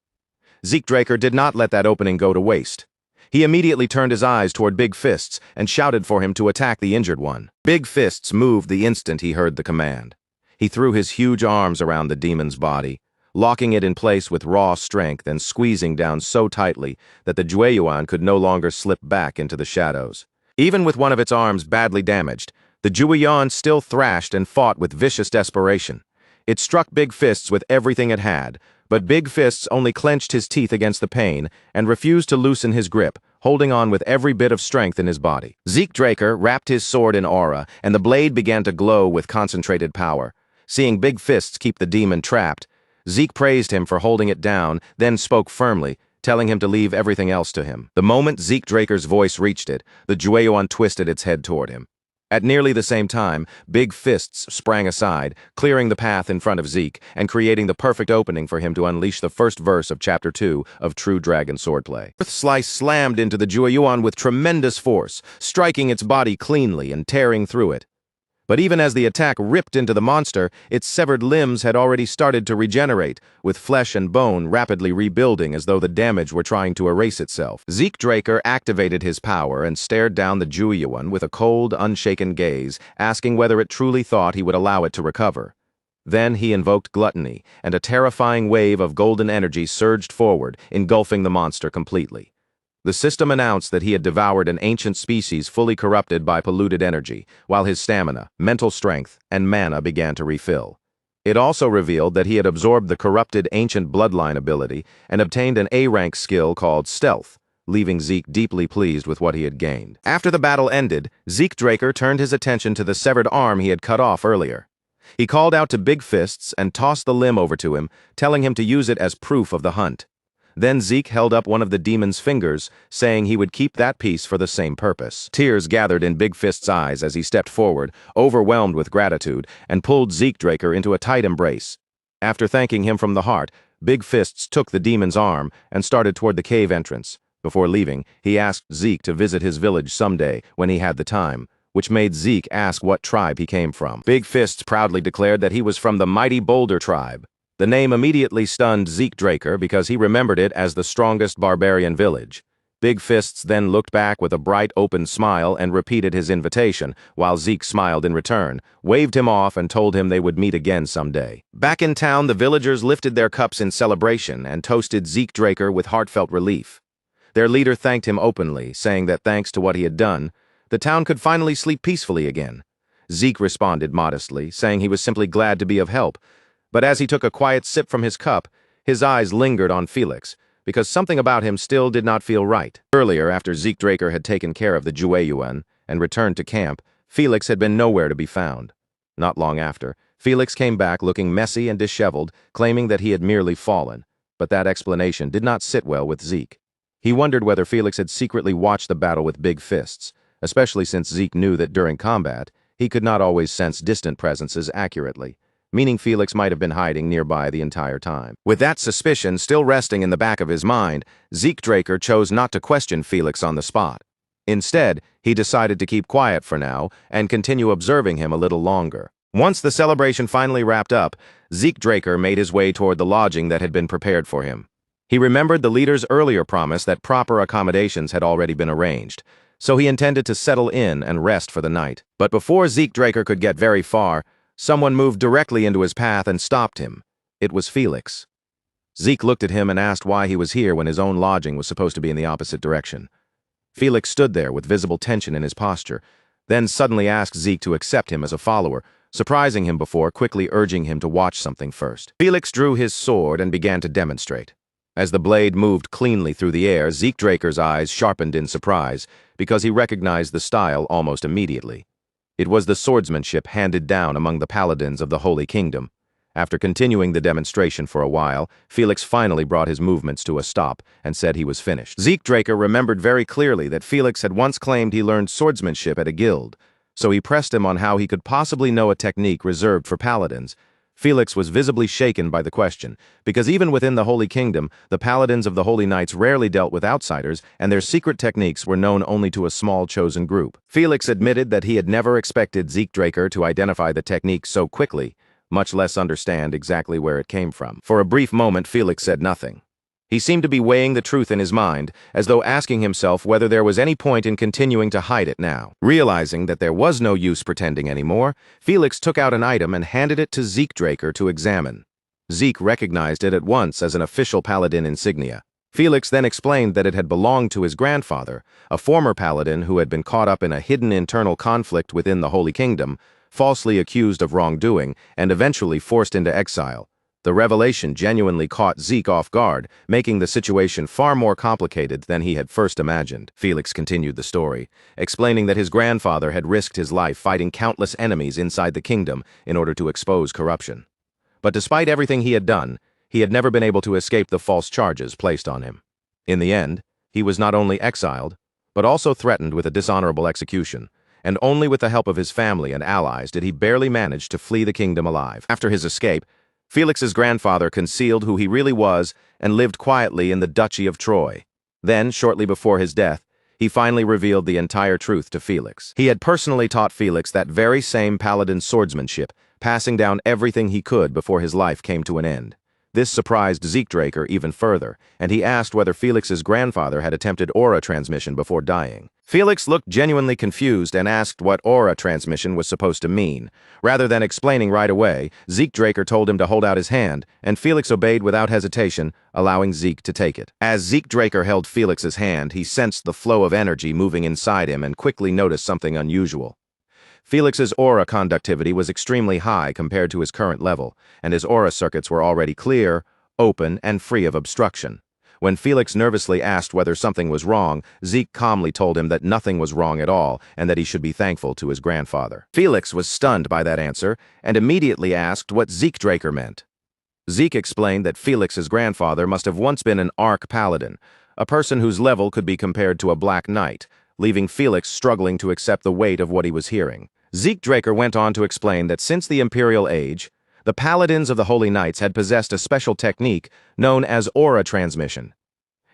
Speaker 1: Zeke Draker did not let that opening go to waste. He immediately turned his eyes toward Big Fists and shouted for him to attack the injured one. Big Fists moved the instant he heard the command. He threw his huge arms around the demon's body, locking it in place with raw strength and squeezing down so tightly that the Jueyuan could no longer slip back into the shadows. Even with one of its arms badly damaged, the Jueyuan still thrashed and fought with vicious desperation. It struck Big Fists with everything it had, but Big Fists only clenched his teeth against the pain and refused to loosen his grip, holding on with every bit of strength in his body. Zeke Draker wrapped his sword in aura, and the blade began to glow with concentrated power. Seeing Big Fists keep the demon trapped, Zeke praised him for holding it down, then spoke firmly, telling him to leave everything else to him. The moment Zeke Draker's voice reached it, the Jueyuan twisted its head toward him. At nearly the same time, Big Fists sprang aside, clearing the path in front of Zeke and creating the perfect opening for him to unleash the first verse of Chapter 2 of True Dragon Swordplay. Earth Slice slammed into the Jueyuan with tremendous force, striking its body cleanly and tearing through it. But even as the attack ripped into the monster, its severed limbs had already started to regenerate, with flesh and bone rapidly rebuilding as though the damage were trying to erase itself. Zeke Draker activated his power and stared down the Jueyuan with a cold, unshaken gaze, asking whether it truly thought he would allow it to recover. Then he invoked Gluttony, and a terrifying wave of golden energy surged forward, engulfing the monster completely. The system announced that he had devoured an ancient species fully corrupted by polluted energy, while his stamina, mental strength, and mana began to refill. It also revealed that he had absorbed the corrupted ancient bloodline ability and obtained an A-rank skill called Stealth, leaving Zeke deeply pleased with what he had gained. After the battle ended, Zeke Draker turned his attention to the severed arm he had cut off earlier. He called out to Big Fists and tossed the limb over to him, telling him to use it as proof of the hunt. Then Zeke held up one of the demon's fingers, saying he would keep that piece for the same purpose. Tears gathered in Big Fist's eyes as he stepped forward, overwhelmed with gratitude, and pulled Zeke Draker into a tight embrace. After thanking him from the heart, Big Fists took the demon's arm and started toward the cave entrance. Before leaving, he asked Zeke to visit his village someday when he had the time, which made Zeke ask what tribe he came from. Big Fists proudly declared that he was from the mighty Boulder tribe. The name immediately stunned Zeke Draker because he remembered it as the strongest barbarian village. Big Fists then looked back with a bright, open smile and repeated his invitation, while Zeke smiled in return, waved him off, and told him they would meet again someday. Back in town, the villagers lifted their cups in celebration and toasted Zeke Draker with heartfelt relief. Their leader thanked him openly, saying that thanks to what he had done, the town could finally sleep peacefully again. Zeke responded modestly, saying he was simply glad to be of help. But as he took a quiet sip from his cup, his eyes lingered on Felix, because something about him still did not feel right. Earlier, after Zeke Draker had taken care of the Jueyuan and returned to camp, Felix had been nowhere to be found. Not long after, Felix came back looking messy and disheveled, claiming that he had merely fallen, but that explanation did not sit well with Zeke. He wondered whether Felix had secretly watched the battle with Big Fists, especially since Zeke knew that during combat, he could not always sense distant presences accurately, meaning Felix might have been hiding nearby the entire time. With that suspicion still resting in the back of his mind, Zeke Draker chose not to question Felix on the spot. Instead, he decided to keep quiet for now and continue observing him a little longer. Once the celebration finally wrapped up, Zeke Draker made his way toward the lodging that had been prepared for him. He remembered the leader's earlier promise that proper accommodations had already been arranged, so he intended to settle in and rest for the night. But before Zeke Draker could get very far, someone moved directly into his path and stopped him. It was Felix. Zeke looked at him and asked why he was here when his own lodging was supposed to be in the opposite direction. Felix stood there with visible tension in his posture, then suddenly asked Zeke to accept him as a follower, surprising him before quickly urging him to watch something first. Felix drew his sword and began to demonstrate. As the blade moved cleanly through the air, Zeke Draker's eyes sharpened in surprise because he recognized the style almost immediately. It was the swordsmanship handed down among the paladins of the Holy Kingdom. After continuing the demonstration for a while, Felix finally brought his movements to a stop and said he was finished. Zeke Draker remembered very clearly that Felix had once claimed he learned swordsmanship at a guild, so he pressed him on how he could possibly know a technique reserved for paladins. Felix was visibly shaken by the question, because even within the Holy Kingdom, the paladins of the Holy Knights rarely dealt with outsiders, and their secret techniques were known only to a small chosen group. Felix admitted that he had never expected Zeke Draker to identify the technique so quickly, much less understand exactly where it came from. For a brief moment, Felix said nothing. He seemed to be weighing the truth in his mind, as though asking himself whether there was any point in continuing to hide it now. Realizing that there was no use pretending anymore, Felix took out an item and handed it to Zeke Draker to examine. Zeke recognized it at once as an official paladin insignia. Felix then explained that it had belonged to his grandfather, a former paladin who had been caught up in a hidden internal conflict within the Holy Kingdom, falsely accused of wrongdoing, and eventually forced into exile. The revelation genuinely caught Zeke off guard, making the situation far more complicated than he had first imagined. Felix continued the story, explaining that his grandfather had risked his life fighting countless enemies inside the kingdom in order to expose corruption. But despite everything he had done, he had never been able to escape the false charges placed on him. In the end, he was not only exiled, but also threatened with a dishonorable execution, and only with the help of his family and allies did he barely manage to flee the kingdom alive. After his escape, Felix's grandfather concealed who he really was and lived quietly in the Duchy of Troy. Then, shortly before his death, he finally revealed the entire truth to Felix. He had personally taught Felix that very same paladin swordsmanship, passing down everything he could before his life came to an end. This surprised Zeke Draker even further, and he asked whether Felix's grandfather had attempted aura transmission before dying. Felix looked genuinely confused and asked what aura transmission was supposed to mean. Rather than explaining right away, Zeke Draker told him to hold out his hand, and Felix obeyed without hesitation, allowing Zeke to take it. As Zeke Draker held Felix's hand, he sensed the flow of energy moving inside him and quickly noticed something unusual. Felix's aura conductivity was extremely high compared to his current level, and his aura circuits were already clear, open, and free of obstruction. When Felix nervously asked whether something was wrong, Zeke calmly told him that nothing was wrong at all and that he should be thankful to his grandfather. Felix was stunned by that answer and immediately asked what Zeke Draker meant. Zeke explained that Felix's grandfather must have once been an Arc Paladin, a person whose level could be compared to a Black Knight, leaving Felix struggling to accept the weight of what he was hearing. Zeke Draker went on to explain that since the Imperial Age, the Paladins of the Holy Knights had possessed a special technique known as aura transmission.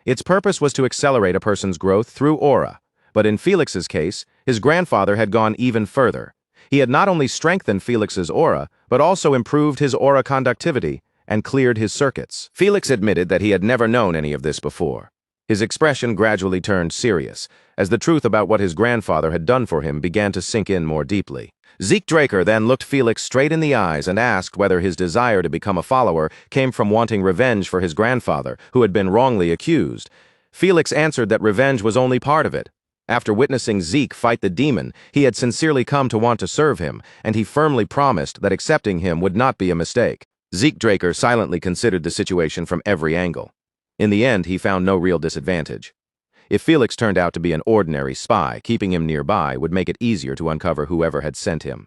Speaker 1: Its purpose was to accelerate a person's growth through aura, but in Felix's case, his grandfather had gone even further. He had not only strengthened Felix's aura, but also improved his aura conductivity and cleared his circuits. Felix admitted that he had never known any of this before. His expression gradually turned serious, as the truth about what his grandfather had done for him began to sink in more deeply. Zeke Draker then looked Felix straight in the eyes and asked whether his desire to become a follower came from wanting revenge for his grandfather, who had been wrongly accused. Felix answered that revenge was only part of it. After witnessing Zeke fight the demon, he had sincerely come to want to serve him, and he firmly promised that accepting him would not be a mistake. Zeke Draker silently considered the situation from every angle. In the end, he found no real disadvantage. If Felix turned out to be an ordinary spy, keeping him nearby would make it easier to uncover whoever had sent him.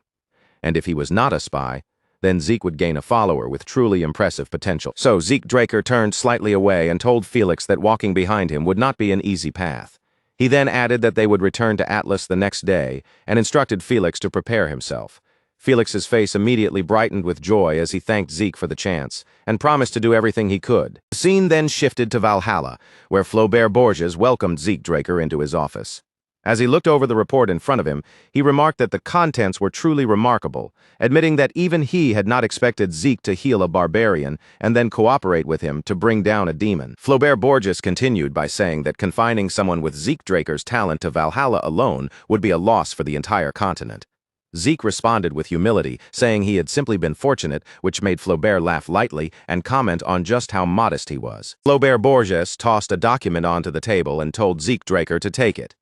Speaker 1: And if he was not a spy, then Zeke would gain a follower with truly impressive potential. So Zeke Draker turned slightly away and told Felix that walking behind him would not be an easy path. He then added that they would return to Atlas the next day and instructed Felix to prepare himself. Felix's face immediately brightened with joy as he thanked Zeke for the chance and promised to do everything he could. The scene then shifted to Valhalla, where Flaubert Borges welcomed Zeke Draker into his office. As he looked over the report in front of him, he remarked that the contents were truly remarkable, admitting that even he had not expected Zeke to heal a barbarian and then cooperate with him to bring down a demon. Flaubert Borges continued by saying that confining someone with Zeke Draker's talent to Valhalla alone would be a loss for the entire continent. Zeke responded with humility, saying he had simply been fortunate, which made Flaubert laugh lightly and comment on just how modest he was. Flaubert Borges tossed a document onto the table and told Zeke Draker to take it.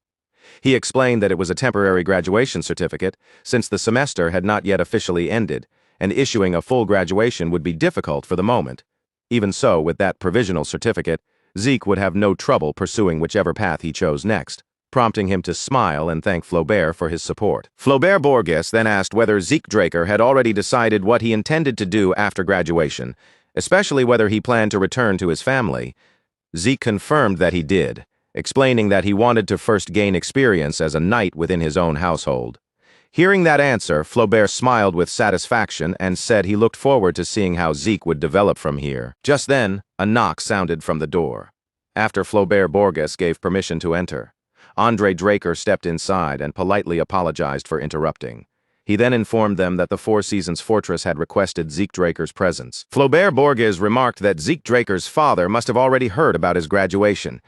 Speaker 1: He explained that it was a temporary graduation certificate, since the semester had not yet officially ended, and issuing a full graduation would be difficult for the moment. Even so, with that provisional certificate, Zeke would have no trouble pursuing whichever path he chose next, prompting him to smile and thank Flaubert for his support. Flaubert Borges then asked whether Zeke Draker had already decided what he intended to do after graduation, especially whether he planned to return to his family. Zeke confirmed that he did, explaining that he wanted to first gain experience as a knight within his own household. Hearing that answer, Flaubert smiled with satisfaction and said he looked forward to seeing how Zeke would develop from here. Just then, a knock sounded from the door. After Flaubert Borges gave permission to enter, Andre Draker stepped inside and politely apologized for interrupting. He then informed them that the Four Seasons Fortress had requested Zeke Draker's presence. Flaubert Borges remarked that Zeke Draker's father must have already heard about his graduation.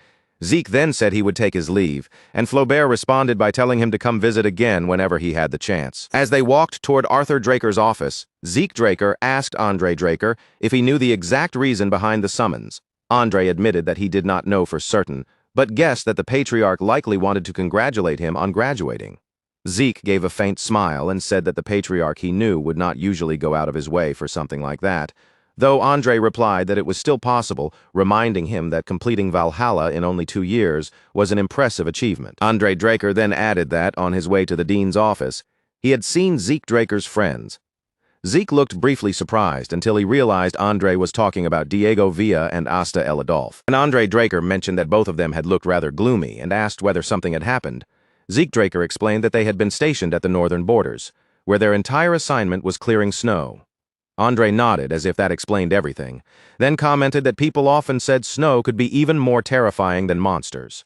Speaker 1: Zeke then said he would take his leave, and Flaubert responded by telling him to come visit again whenever he had the chance. As they walked toward Arthur Draker's office, Zeke Draker asked Andre Draker if he knew the exact reason behind the summons. Andre admitted that he did not know for certain, but guessed that the patriarch likely wanted to congratulate him on graduating. Zeke gave a faint smile and said that the patriarch he knew would not usually go out of his way for something like that, though Andre replied that it was still possible, reminding him that completing Valhalla in only 2 years was an impressive achievement. Andre Draker then added that, on his way to the dean's office, he had seen Zeke Draker's friends. Zeke looked briefly surprised until he realized Andre was talking about Diego Villa and Asta El Adolf. When Andre Draker mentioned that both of them had looked rather gloomy and asked whether something had happened, Zeke Draker explained that they had been stationed at the northern borders, where their entire assignment was clearing snow. Andre nodded as if that explained everything, then commented that people often said snow could be even more terrifying than monsters.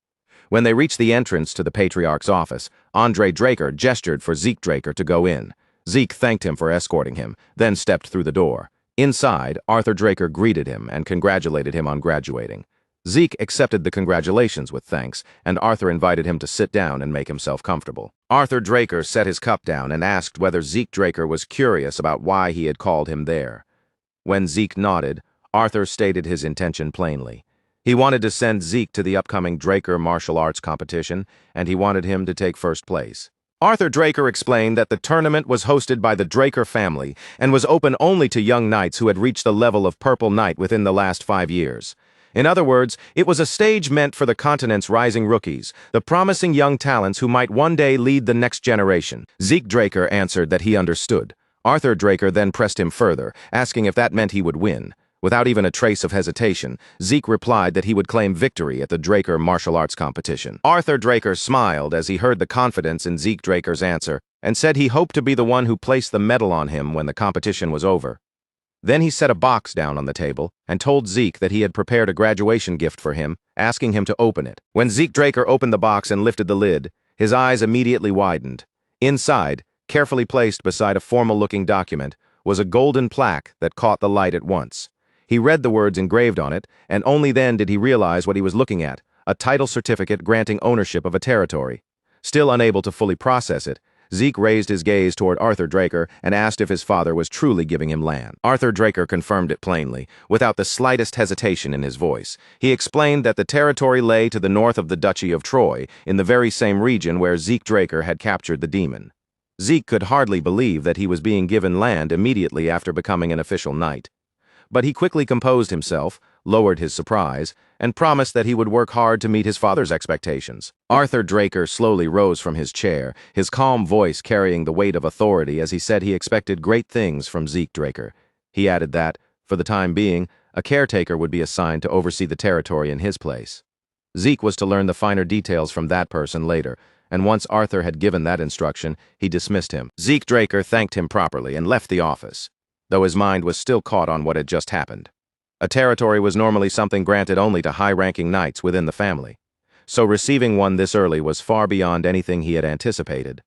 Speaker 1: When they reached the entrance to the patriarch's office, Andre Draker gestured for Zeke Draker to go in. Zeke thanked him for escorting him, then stepped through the door. Inside, Arthur Draker greeted him and congratulated him on graduating. Zeke accepted the congratulations with thanks, and Arthur invited him to sit down and make himself comfortable. Arthur Draker set his cup down and asked whether Zeke Draker was curious about why he had called him there. When Zeke nodded, Arthur stated his intention plainly. He wanted to send Zeke to the upcoming Draker martial arts competition, and he wanted him to take first place. Arthur Draker explained that the tournament was hosted by the Draker family and was open only to young knights who had reached the level of Purple Knight within the last 5 years. In other words, it was a stage meant for the continent's rising rookies, the promising young talents who might one day lead the next generation. Zeke Draker answered that he understood. Arthur Draker then pressed him further, asking if that meant he would win. Without even a trace of hesitation, Zeke replied that he would claim victory at the Draker martial arts competition. Arthur Draker smiled as he heard the confidence in Zeke Draker's answer and said he hoped to be the one who placed the medal on him when the competition was over. Then he set a box down on the table and told Zeke that he had prepared a graduation gift for him, asking him to open it. When Zeke Draker opened the box and lifted the lid, his eyes immediately widened. Inside, carefully placed beside a formal-looking document, was a golden plaque that caught the light at once. He read the words engraved on it, and only then did he realize what he was looking at, a title certificate granting ownership of a territory. Still unable to fully process it, Zeke raised his gaze toward Arthur Draker and asked if his father was truly giving him land. Arthur Draker confirmed it plainly, without the slightest hesitation in his voice. He explained that the territory lay to the north of the Duchy of Troy, in the very same region where Zeke Draker had captured the demon. Zeke could hardly believe that he was being given land immediately after becoming an official knight. But he quickly composed himself, lowered his surprise, and promised that he would work hard to meet his father's expectations. Arthur Draker slowly rose from his chair, his calm voice carrying the weight of authority as he said he expected great things from Zeke Draker. He added that, for the time being, a caretaker would be assigned to oversee the territory in his place. Zeke was to learn the finer details from that person later, and once Arthur had given that instruction, he dismissed him. Zeke Draker thanked him properly and left the office, though his mind was still caught on what had just happened. A territory was normally something granted only to high-ranking knights within the family, so receiving one this early was far beyond anything he had anticipated.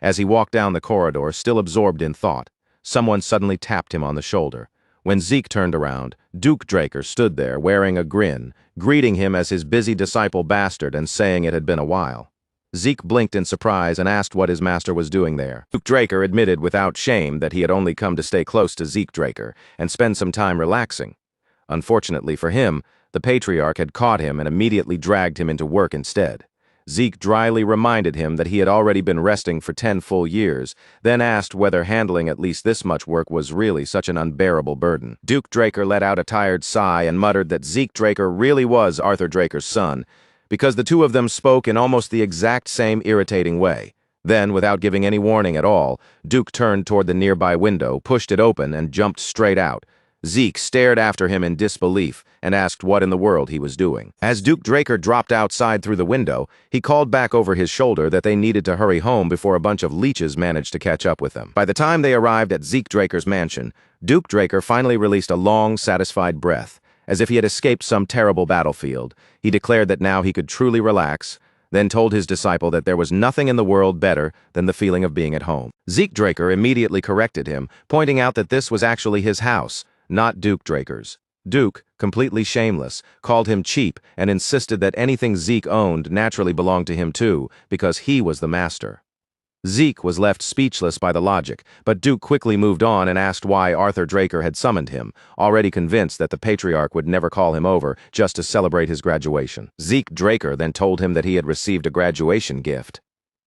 Speaker 1: As he walked down the corridor, still absorbed in thought, someone suddenly tapped him on the shoulder. When Zeke turned around, Duke Draker stood there wearing a grin, greeting him as his busy disciple Bastard and saying it had been a while. Zeke blinked in surprise and asked what his master was doing there. Duke Draker admitted without shame that he had only come to stay close to Zeke Draker and spend some time relaxing. Unfortunately for him, the patriarch had caught him and immediately dragged him into work instead. Zeke dryly reminded him that he had already been resting for 10 full years, then asked whether handling at least this much work was really such an unbearable burden. Duke Draker let out a tired sigh and muttered that Zeke Draker really was Arthur Draker's son, because the two of them spoke in almost the exact same irritating way. Then, without giving any warning at all, Duke turned toward the nearby window, pushed it open, and jumped straight out. Zeke stared after him in disbelief and asked what in the world he was doing. As Duke Draker dropped outside through the window, he called back over his shoulder that they needed to hurry home before a bunch of leeches managed to catch up with them. By the time they arrived at Zeke Draker's mansion, Duke Draker finally released a long, satisfied breath. As if he had escaped some terrible battlefield, he declared that now he could truly relax, then told his disciple that there was nothing in the world better than the feeling of being at home. Zeke Draker immediately corrected him, pointing out that this was actually his house, not Duke Draker's. Duke, completely shameless, called him cheap and insisted that anything Zeke owned naturally belonged to him too, because he was the master. Zeke was left speechless by the logic, but Duke quickly moved on and asked why Arthur Draker had summoned him, already convinced that the patriarch would never call him over just to celebrate his graduation. Zeke Draker then told him that he had received a graduation gift.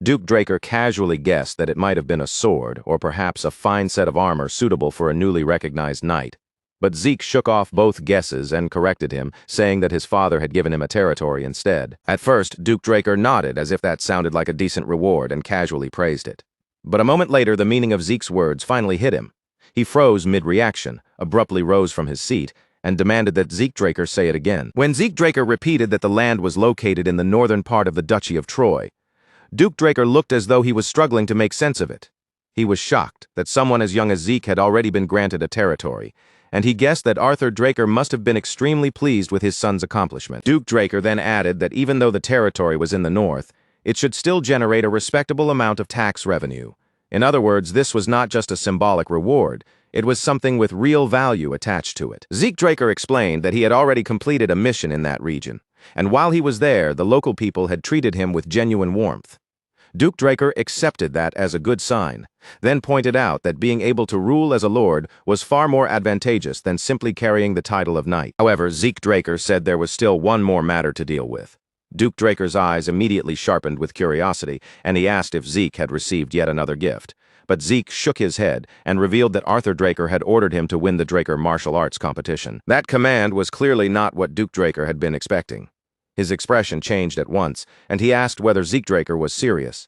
Speaker 1: Duke Draker casually guessed that it might have been a sword or perhaps a fine set of armor suitable for a newly recognized knight. But Zeke shook off both guesses and corrected him, saying that his father had given him a territory instead. At first, Duke Draker nodded as if that sounded like a decent reward and casually praised it. But a moment later, the meaning of Zeke's words finally hit him. He froze mid-reaction, abruptly rose from his seat, and demanded that Zeke Draker say it again. When Zeke Draker repeated that the land was located in the northern part of the Duchy of Troy, Duke Draker looked as though he was struggling to make sense of it. He was shocked that someone as young as Zeke had already been granted a territory, and he guessed that Arthur Draker must have been extremely pleased with his son's accomplishment. Duke Draker then added that even though the territory was in the north, it should still generate a respectable amount of tax revenue. In other words, this was not just a symbolic reward, It was something with real value attached to it. Zeke Draker explained that he had already completed a mission in that region, and while he was there, the local people had treated him with genuine warmth. Duke Draker accepted that as a good sign, then pointed out that being able to rule as a lord was far more advantageous than simply carrying the title of knight. However, Zeke Draker said there was still one more matter to deal with. Duke Draker's eyes immediately sharpened with curiosity, and he asked if Zeke had received yet another gift. But Zeke shook his head and revealed that Arthur Draker had ordered him to win the Draker martial arts competition. That command was clearly not what Duke Draker had been expecting. His expression changed at once, and he asked whether Zeke Draker was serious.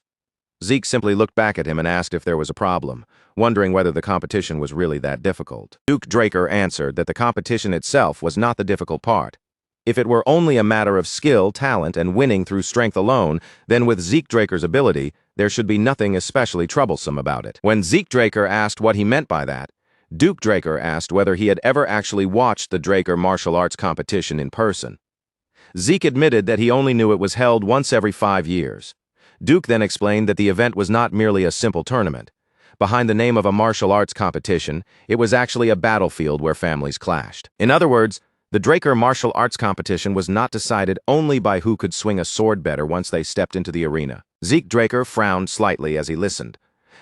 Speaker 1: Zeke simply looked back at him and asked if there was a problem, wondering whether the competition was really that difficult. Duke Draker answered that the competition itself was not the difficult part. If it were only a matter of skill, talent, and winning through strength alone, then with Zeke Draker's ability, there should be nothing especially troublesome about it. When Zeke Draker asked what he meant by that, Duke Draker asked whether he had ever actually watched the Draker martial arts competition in person. Zeke admitted that he only knew it was held once every 5 years. Duke then explained that the event was not merely a simple tournament. Behind the name of a martial arts competition, it was actually a battlefield where families clashed. In other words, the Draker martial arts competition was not decided only by who could swing a sword better once they stepped into the arena. Zeke Draker frowned slightly as he listened,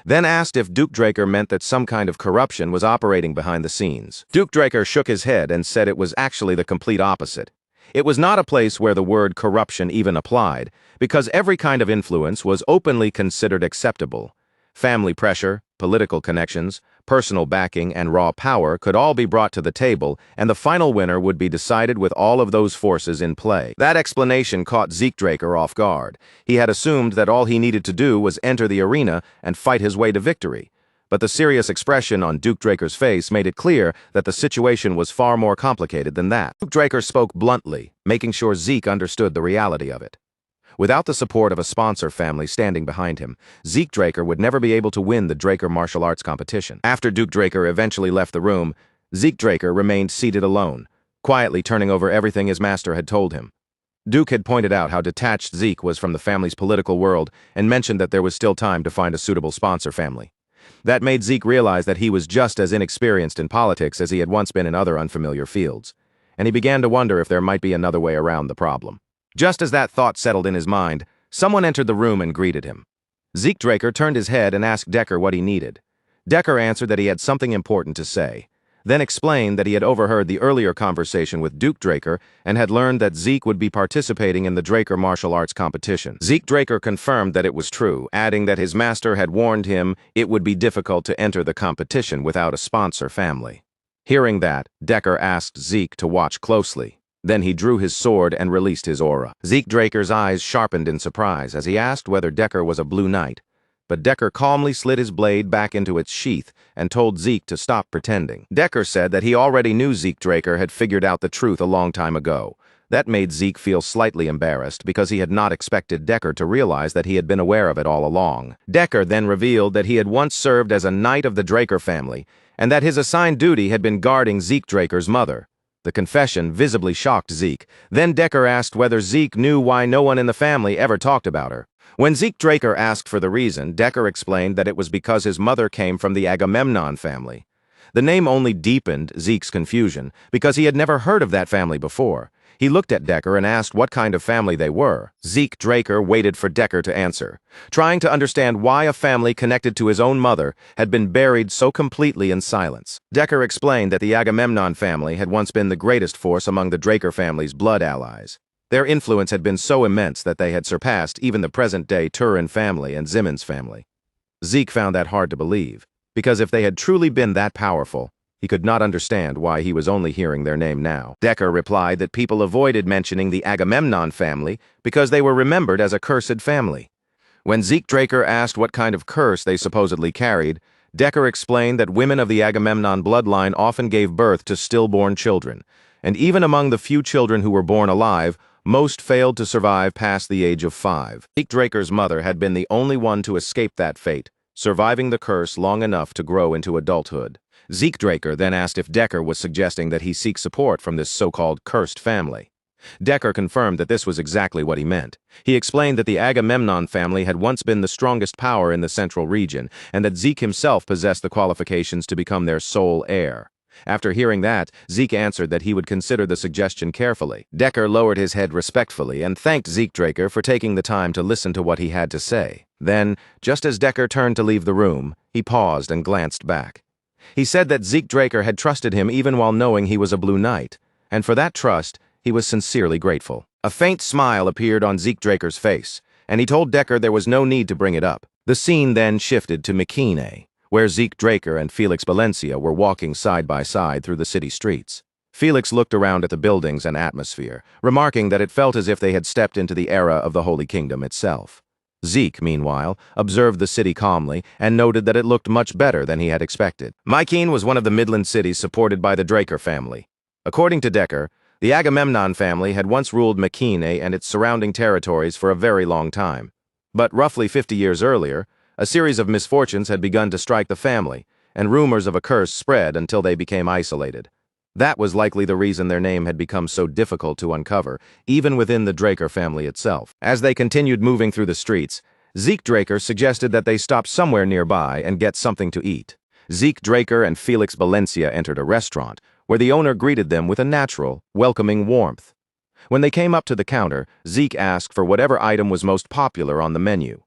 Speaker 1: then asked if Duke Draker meant that some kind of corruption was operating behind the scenes. Duke Draker shook his head and said it was actually the complete opposite. It was not a place where the word corruption even applied, because every kind of influence was openly considered acceptable. Family pressure, political connections, personal backing, and raw power could all be brought to the table, and the final winner would be decided with all of those forces in play. That explanation caught Zeke Draker off guard. He had assumed that all he needed to do was enter the arena and fight his way to victory. But the serious expression on Duke Draker's face made it clear that the situation was far more complicated than that. Duke Draker spoke bluntly, making sure Zeke understood the reality of it. Without the support of a sponsor family standing behind him, Zeke Draker would never be able to win the Draker martial arts competition. After Duke Draker eventually left the room, Zeke Draker remained seated alone, quietly turning over everything his master had told him. Duke had pointed out how detached Zeke was from the family's political world and mentioned that there was still time to find a suitable sponsor family. That made Zeke realize that he was just as inexperienced in politics as he had once been in other unfamiliar fields, and he began to wonder if there might be another way around the problem. Just as that thought settled in his mind, someone entered the room and greeted him. Zeke Draker turned his head and asked Decker what he needed. Decker answered that he had something important to say, then explained that he had overheard the earlier conversation with Duke Draker and had learned that Zeke would be participating in the Draker martial arts competition. Zeke Draker confirmed that it was true, adding that his master had warned him it would be difficult to enter the competition without a sponsor family. Hearing that, Decker asked Zeke to watch closely. Then he drew his sword and released his aura. Zeke Draker's eyes sharpened in surprise as he asked whether Decker was a blue knight. But Decker calmly slid his blade back into its sheath and told Zeke to stop pretending. Decker said that he already knew Zeke Draker had figured out the truth a long time ago. That made Zeke feel slightly embarrassed because he had not expected Decker to realize that he had been aware of it all along. Decker then revealed that he had once served as a knight of the Draker family and that his assigned duty had been guarding Zeke Draker's mother. The confession visibly shocked Zeke. Then Decker asked whether Zeke knew why no one in the family ever talked about her. When Zeke Draker asked for the reason, Decker explained that it was because his mother came from the Agamemnon family. The name only deepened Zeke's confusion, because he had never heard of that family before. He looked at Decker and asked what kind of family they were. Zeke Draker waited for Decker to answer, trying to understand why a family connected to his own mother had been buried so completely in silence. Decker explained that the Agamemnon family had once been the greatest force among the Draker family's blood allies. Their influence had been so immense that they had surpassed even the present-day Turin family and Zimmons family. Zeke found that hard to believe, because if they had truly been that powerful, he could not understand why he was only hearing their name now. Decker replied that people avoided mentioning the Agamemnon family because they were remembered as a cursed family. When Zeke Draker asked what kind of curse they supposedly carried, Decker explained that women of the Agamemnon bloodline often gave birth to stillborn children, and even among the few children who were born alive, most failed to survive past the age of 5. Zeke Draker's mother had been the only one to escape that fate, surviving the curse long enough to grow into adulthood. Zeke Draker then asked if Decker was suggesting that he seek support from this so-called cursed family. Decker confirmed that this was exactly what he meant. He explained that the Agamemnon family had once been the strongest power in the central region, and that Zeke himself possessed the qualifications to become their sole heir. After hearing that, Zeke answered that he would consider the suggestion carefully. Decker lowered his head respectfully and thanked Zeke Draker for taking the time to listen to what he had to say. Then, just as Decker turned to leave the room, he paused and glanced back. He said that Zeke Draker had trusted him even while knowing he was a Blue Knight, and for that trust, he was sincerely grateful. A faint smile appeared on Zeke Draker's face, and he told Decker there was no need to bring it up. The scene then shifted to Mekine, where Zeke Draker and Felix Valencia were walking side by side through the city streets. Felix looked around at the buildings and atmosphere, remarking that it felt as if they had stepped into the era of the Holy Kingdom itself. Zeke, meanwhile, observed the city calmly and noted that it looked much better than he had expected. Mykene was one of the Midland cities supported by the Draker family. According to Decker, the Agamemnon family had once ruled Mekine and its surrounding territories for a very long time. But roughly 50 years earlier, a series of misfortunes had begun to strike the family, and rumors of a curse spread until they became isolated. That was likely the reason their name had become so difficult to uncover, even within the Draker family itself. As they continued moving through the streets, Zeke Draker suggested that they stop somewhere nearby and get something to eat. Zeke Draker and Felix Valencia entered a restaurant, where the owner greeted them with a natural, welcoming warmth. When they came up to the counter, Zeke asked for whatever item was most popular on the menu.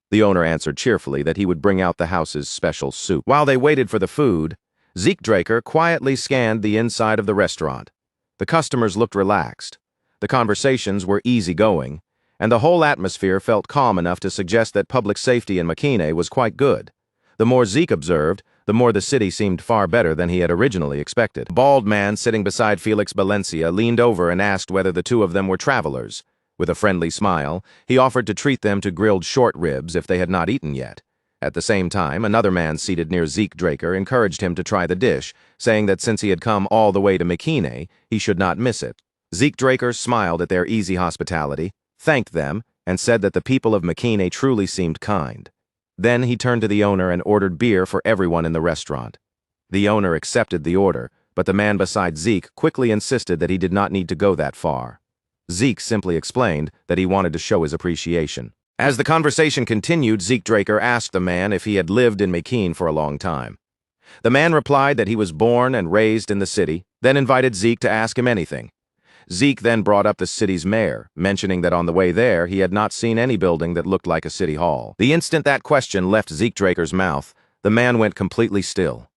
Speaker 1: The owner answered cheerfully that he would bring out the house's special soup. While they waited for the food, Zeke Draker quietly scanned the inside of the restaurant. The customers looked relaxed. The conversations were easygoing, and the whole atmosphere felt calm enough to suggest that public safety in Mekine was quite good. The more Zeke observed, the more the city seemed far better than he had originally expected. A bald man sitting beside Felix Valencia leaned over and asked whether the two of them were travelers. With a friendly smile, he offered to treat them to grilled short ribs if they had not eaten yet. At the same time, another man seated near Zeke Draker encouraged him to try the dish, saying that since he had come all the way to Mekine, he should not miss it. Zeke Draker smiled at their easy hospitality, thanked them, and said that the people of Mekine truly seemed kind. Then he turned to the owner and ordered beer for everyone in the restaurant. The owner accepted the order, but the man beside Zeke quickly insisted that he did not need to go that far. Zeke simply explained that he wanted to show his appreciation. As the conversation continued, Zeke Draker asked the man if he had lived in Mekine for a long time. The man replied that he was born and raised in the city, then invited Zeke to ask him anything. Zeke then brought up the city's mayor, mentioning that on the way there he had not seen any building that looked like a city hall. The instant that question left Zeke Draker's mouth, the man went completely still.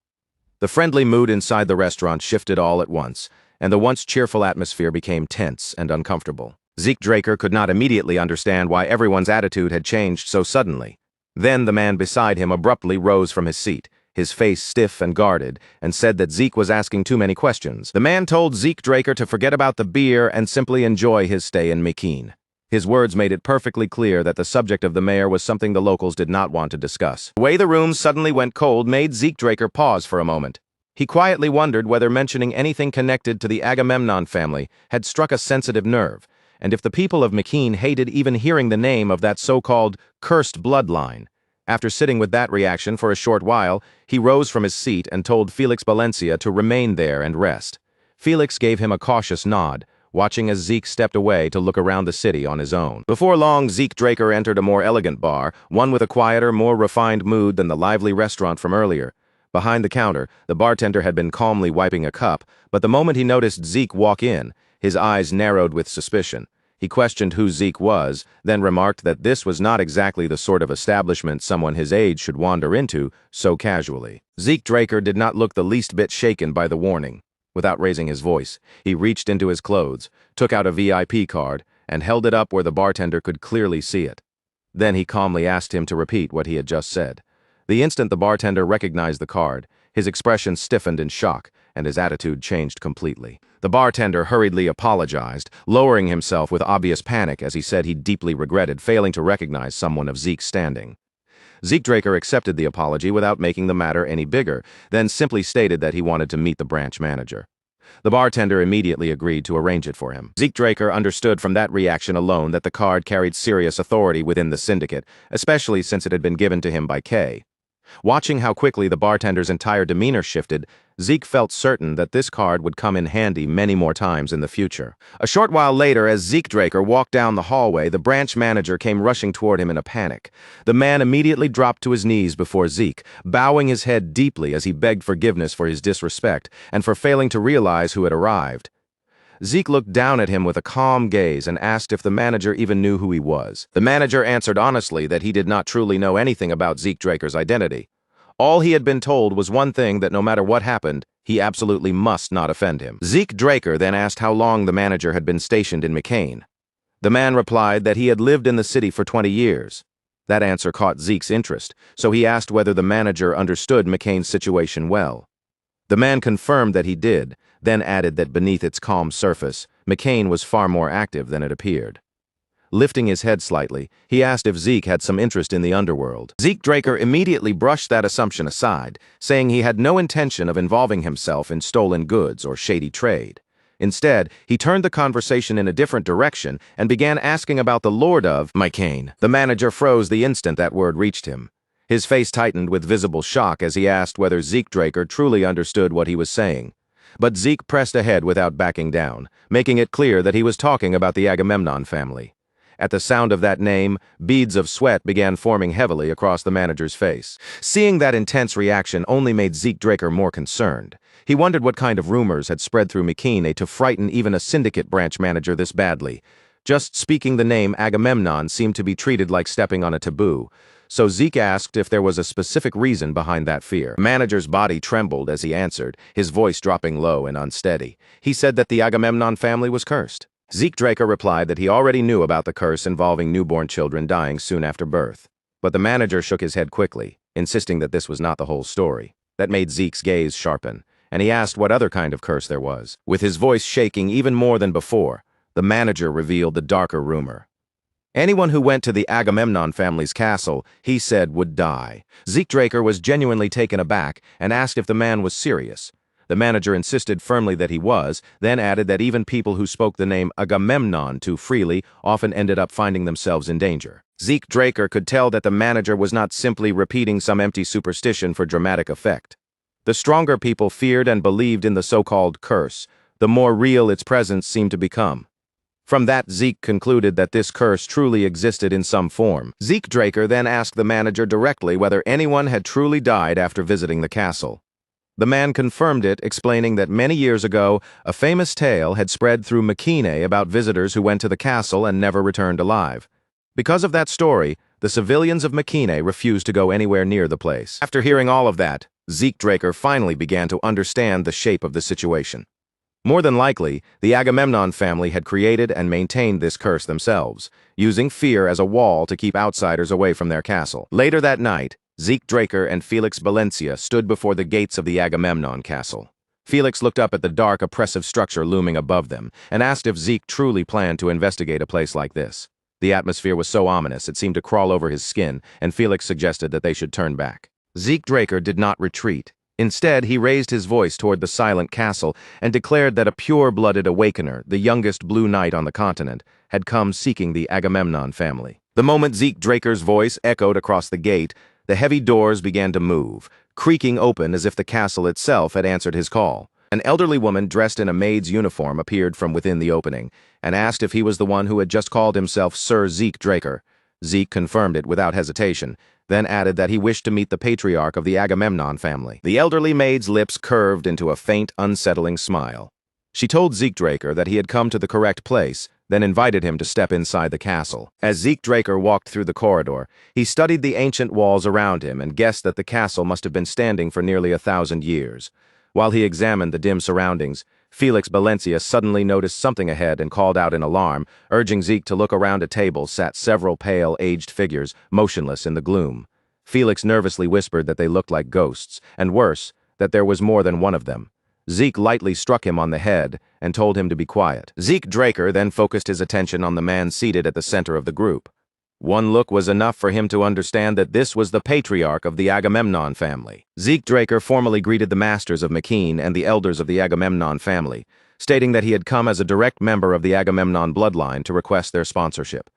Speaker 1: The friendly mood inside the restaurant shifted all at once, and the once cheerful atmosphere became tense and uncomfortable. Zeke Draker could not immediately understand why everyone's attitude had changed so suddenly. Then the man beside him abruptly rose from his seat, his face stiff and guarded, and said that Zeke was asking too many questions. The man told Zeke Draker to forget about the beer and simply enjoy his stay in Mekine. His words made it perfectly clear that the subject of the mayor was something the locals did not want to discuss. The way the room suddenly went cold made Zeke Draker pause for a moment. He quietly wondered whether mentioning anything connected to the Agamemnon family had struck a sensitive nerve, and if the people of Mekine hated even hearing the name of that so-called cursed bloodline. After sitting with that reaction for a short while, he rose from his seat and told Felix Valencia to remain there and rest. Felix gave him a cautious nod, watching as Zeke stepped away to look around the city on his own. Before long, Zeke Draker entered a more elegant bar, one with a quieter, more refined mood than the lively restaurant from earlier. Behind the counter, the bartender had been calmly wiping a cup, but the moment he noticed Zeke walk in, his eyes narrowed with suspicion. He questioned who Zeke was, then remarked that this was not exactly the sort of establishment someone his age should wander into so casually. Zeke Draker did not look the least bit shaken by the warning. Without raising his voice, he reached into his clothes, took out a VIP card, and held it up where the bartender could clearly see it. Then he calmly asked him to repeat what he had just said. The instant the bartender recognized the card, his expression stiffened in shock, and his attitude changed completely. The bartender hurriedly apologized, lowering himself with obvious panic as he said he deeply regretted failing to recognize someone of Zeke's standing. Zeke Draker accepted the apology without making the matter any bigger, then simply stated that he wanted to meet the branch manager. The bartender immediately agreed to arrange it for him. Zeke Draker understood from that reaction alone that the card carried serious authority within the syndicate, especially since it had been given to him by Kay. Watching how quickly the bartender's entire demeanor shifted, Zeke felt certain that this card would come in handy many more times in the future. A short while later, as Zeke Draker walked down the hallway, the branch manager came rushing toward him in a panic. The man immediately dropped to his knees before Zeke, bowing his head deeply as he begged forgiveness for his disrespect and for failing to realize who had arrived. Zeke looked down at him with a calm gaze and asked if the manager even knew who he was. The manager answered honestly that he did not truly know anything about Zeke Draker's identity. All he had been told was one thing, that no matter what happened, he absolutely must not offend him. Zeke Draker then asked how long the manager had been stationed in McCain. The man replied that he had lived in the city for 20 years. That answer caught Zeke's interest, so he asked whether the manager understood McCain's situation well. The man confirmed that he did, then added that beneath its calm surface, McCain was far more active than it appeared. Lifting his head slightly, he asked if Zeke had some interest in the underworld. Zeke Draker immediately brushed that assumption aside, saying he had no intention of involving himself in stolen goods or shady trade. Instead, he turned the conversation in a different direction and began asking about the Lord of McCain. The manager froze the instant that word reached him. His face tightened with visible shock as he asked whether Zeke Draker truly understood what he was saying. But Zeke pressed ahead without backing down, making it clear that he was talking about the Agamemnon family. At the sound of that name, beads of sweat began forming heavily across the manager's face. Seeing that intense reaction only made Zeke Draker more concerned. He wondered what kind of rumors had spread through McCain to frighten even a syndicate branch manager this badly. Just speaking the name Agamemnon seemed to be treated like stepping on a taboo. So Zeke asked if there was a specific reason behind that fear. The manager's body trembled as he answered, his voice dropping low and unsteady. He said that the Agamemnon family was cursed. Zeke Draker replied that he already knew about the curse involving newborn children dying soon after birth. But the manager shook his head quickly, insisting that this was not the whole story. That made Zeke's gaze sharpen, and he asked what other kind of curse there was. With his voice shaking even more than before, the manager revealed the darker rumor. Anyone who went to the Agamemnon family's castle, he said, would die. Zeke Draker was genuinely taken aback and asked if the man was serious. The manager insisted firmly that he was, then added that even people who spoke the name Agamemnon too freely often ended up finding themselves in danger. Zeke Draker could tell that the manager was not simply repeating some empty superstition for dramatic effect. The stronger people feared and believed in the so-called curse, the more real its presence seemed to become. From that, Zeke concluded that this curse truly existed in some form. Zeke Draker then asked the manager directly whether anyone had truly died after visiting the castle. The man confirmed it, explaining that many years ago, a famous tale had spread through McCain about visitors who went to the castle and never returned alive. Because of that story, the civilians of McCain refused to go anywhere near the place. After hearing all of that, Zeke Draker finally began to understand the shape of the situation. More than likely, the Agamemnon family had created and maintained this curse themselves, using fear as a wall to keep outsiders away from their castle. Later that night, Zeke Draker and Felix Valencia stood before the gates of the Agamemnon castle. Felix looked up at the dark, oppressive structure looming above them and asked if Zeke truly planned to investigate a place like this. The atmosphere was so ominous it seemed to crawl over his skin, and Felix suggested that they should turn back. Zeke Draker did not retreat. Instead, he raised his voice toward the silent castle and declared that a pure-blooded awakener, the youngest Blue Knight on the continent, had come seeking the Agamemnon family. The moment Zeke Draker's voice echoed across the gate, the heavy doors began to move, creaking open as if the castle itself had answered his call. An elderly woman dressed in a maid's uniform appeared from within the opening and asked if he was the one who had just called himself Sir Zeke Draker. Zeke confirmed it without hesitation, then added that he wished to meet the patriarch of the Agamemnon family. The elderly maid's lips curved into a faint, unsettling smile. She told Zeke Draker that he had come to the correct place, then invited him to step inside the castle. As Zeke Draker walked through the corridor, he studied the ancient walls around him and guessed that the castle must have been standing for nearly 1,000 years. While he examined the dim surroundings, Felix Valencia suddenly noticed something ahead and called out in alarm, urging Zeke to look. Around a table sat several pale, aged figures, motionless in the gloom. Felix nervously whispered that they looked like ghosts, and worse, that there was more than one of them. Zeke lightly struck him on the head and told him to be quiet. Zeke Draker then focused his attention on the man seated at the center of the group. One look was enough for him to understand that this was the patriarch of the Agamemnon family. Zeke Draker formally greeted the masters of McCain and the elders of the Agamemnon family, stating that he had come as a direct member of the Agamemnon bloodline to request their sponsorship.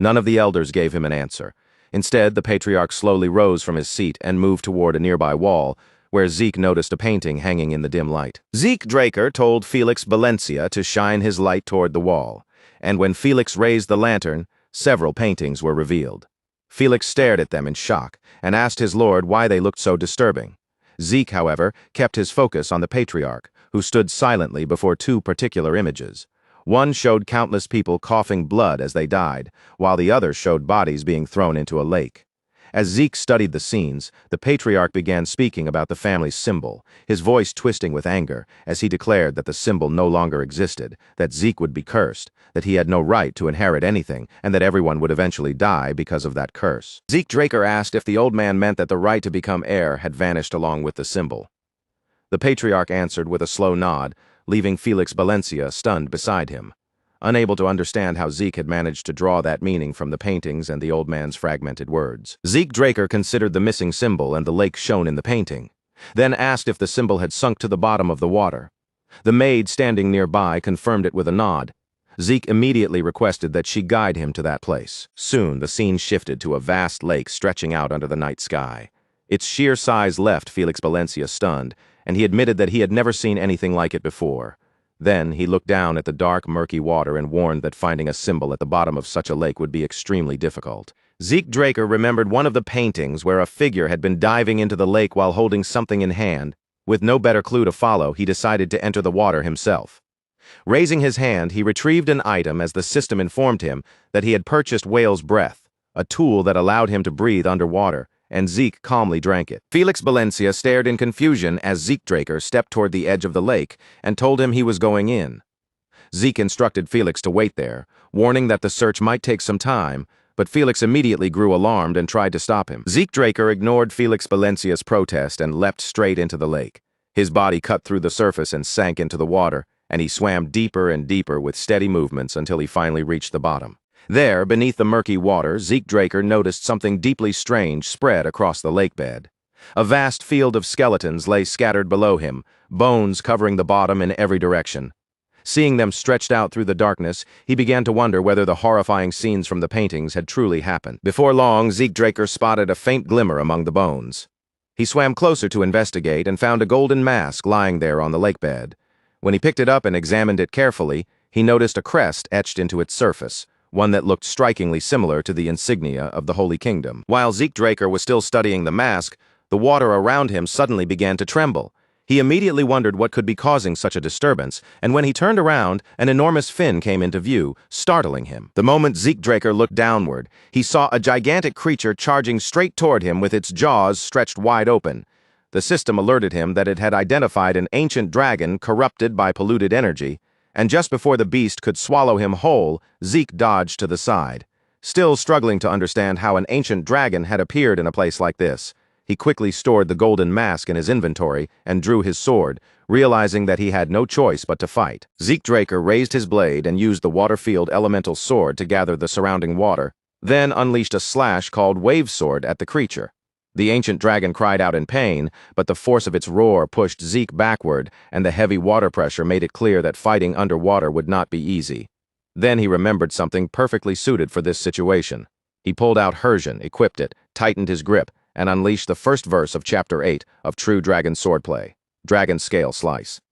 Speaker 1: None of the elders gave him an answer. Instead, the patriarch slowly rose from his seat and moved toward a nearby wall, where Zeke noticed a painting hanging in the dim light. Zeke Draker told Felix Valencia to shine his light toward the wall, and when Felix raised the lantern, several paintings were revealed. Felix stared at them in shock and asked his lord why they looked so disturbing. Zeke, however, kept his focus on the patriarch, who stood silently before two particular images. One showed countless people coughing blood as they died, while the other showed bodies being thrown into a lake. As Zeke studied the scenes, the patriarch began speaking about the family's symbol, his voice twisting with anger as he declared that the symbol no longer existed, that Zeke would be cursed, that he had no right to inherit anything, and that everyone would eventually die because of that curse. Zeke Draker asked if the old man meant that the right to become heir had vanished along with the symbol. The patriarch answered with a slow nod, leaving Felix Valencia stunned beside him. Unable to understand how Zeke had managed to draw that meaning from the paintings and the old man's fragmented words. Zeke Draker considered the missing symbol and the lake shown in the painting, then asked if the symbol had sunk to the bottom of the water. The maid standing nearby confirmed it with a nod. Zeke immediately requested that she guide him to that place. Soon, the scene shifted to a vast lake stretching out under the night sky. Its sheer size left Felix Valencia stunned, and he admitted that he had never seen anything like it before. Then he looked down at the dark, murky water and warned that finding a symbol at the bottom of such a lake would be extremely difficult. Zeke Draker remembered one of the paintings where a figure had been diving into the lake while holding something in hand. With no better clue to follow, he decided to enter the water himself. Raising his hand, he retrieved an item as the system informed him that he had purchased whale's breath, a tool that allowed him to breathe underwater, and Zeke calmly drank it. Felix Valencia stared in confusion as Zeke Draker stepped toward the edge of the lake and told him he was going in. Zeke instructed Felix to wait there, warning that the search might take some time, but Felix immediately grew alarmed and tried to stop him. Zeke Draker ignored Felix Valencia's protest and leapt straight into the lake. His body cut through the surface and sank into the water, and he swam deeper and deeper with steady movements until he finally reached the bottom. There, beneath the murky water, Zeke Draker noticed something deeply strange spread across the lake bed. A vast field of skeletons lay scattered below him, bones covering the bottom in every direction. Seeing them stretched out through the darkness, he began to wonder whether the horrifying scenes from the paintings had truly happened. Before long, Zeke Draker spotted a faint glimmer among the bones. He swam closer to investigate and found a golden mask lying there on the lake bed. When he picked it up and examined it carefully, he noticed a crest etched into its surface, one that looked strikingly similar to the insignia of the Holy Kingdom. While Zeke Draker was still studying the mask, the water around him suddenly began to tremble. He immediately wondered what could be causing such a disturbance, and when he turned around, an enormous fin came into view, startling him. The moment Zeke Draker looked downward, he saw a gigantic creature charging straight toward him with its jaws stretched wide open. The system alerted him that it had identified an ancient dragon corrupted by polluted energy, and just before the beast could swallow him whole, Zeke dodged to the side. Still struggling to understand how an ancient dragon had appeared in a place like this, he quickly stored the golden mask in his inventory and drew his sword, realizing that he had no choice but to fight. Zeke Draker raised his blade and used the water-field elemental sword to gather the surrounding water, then unleashed a slash called Wave Sword at the creature. The ancient dragon cried out in pain, but the force of its roar pushed Zeke backward, and the heavy water pressure made it clear that fighting underwater would not be easy. Then he remembered something perfectly suited for this situation. He pulled out Hersion, equipped it, tightened his grip, and unleashed the first verse of Chapter 8 of True Dragon Swordplay, Dragon Scale Slice.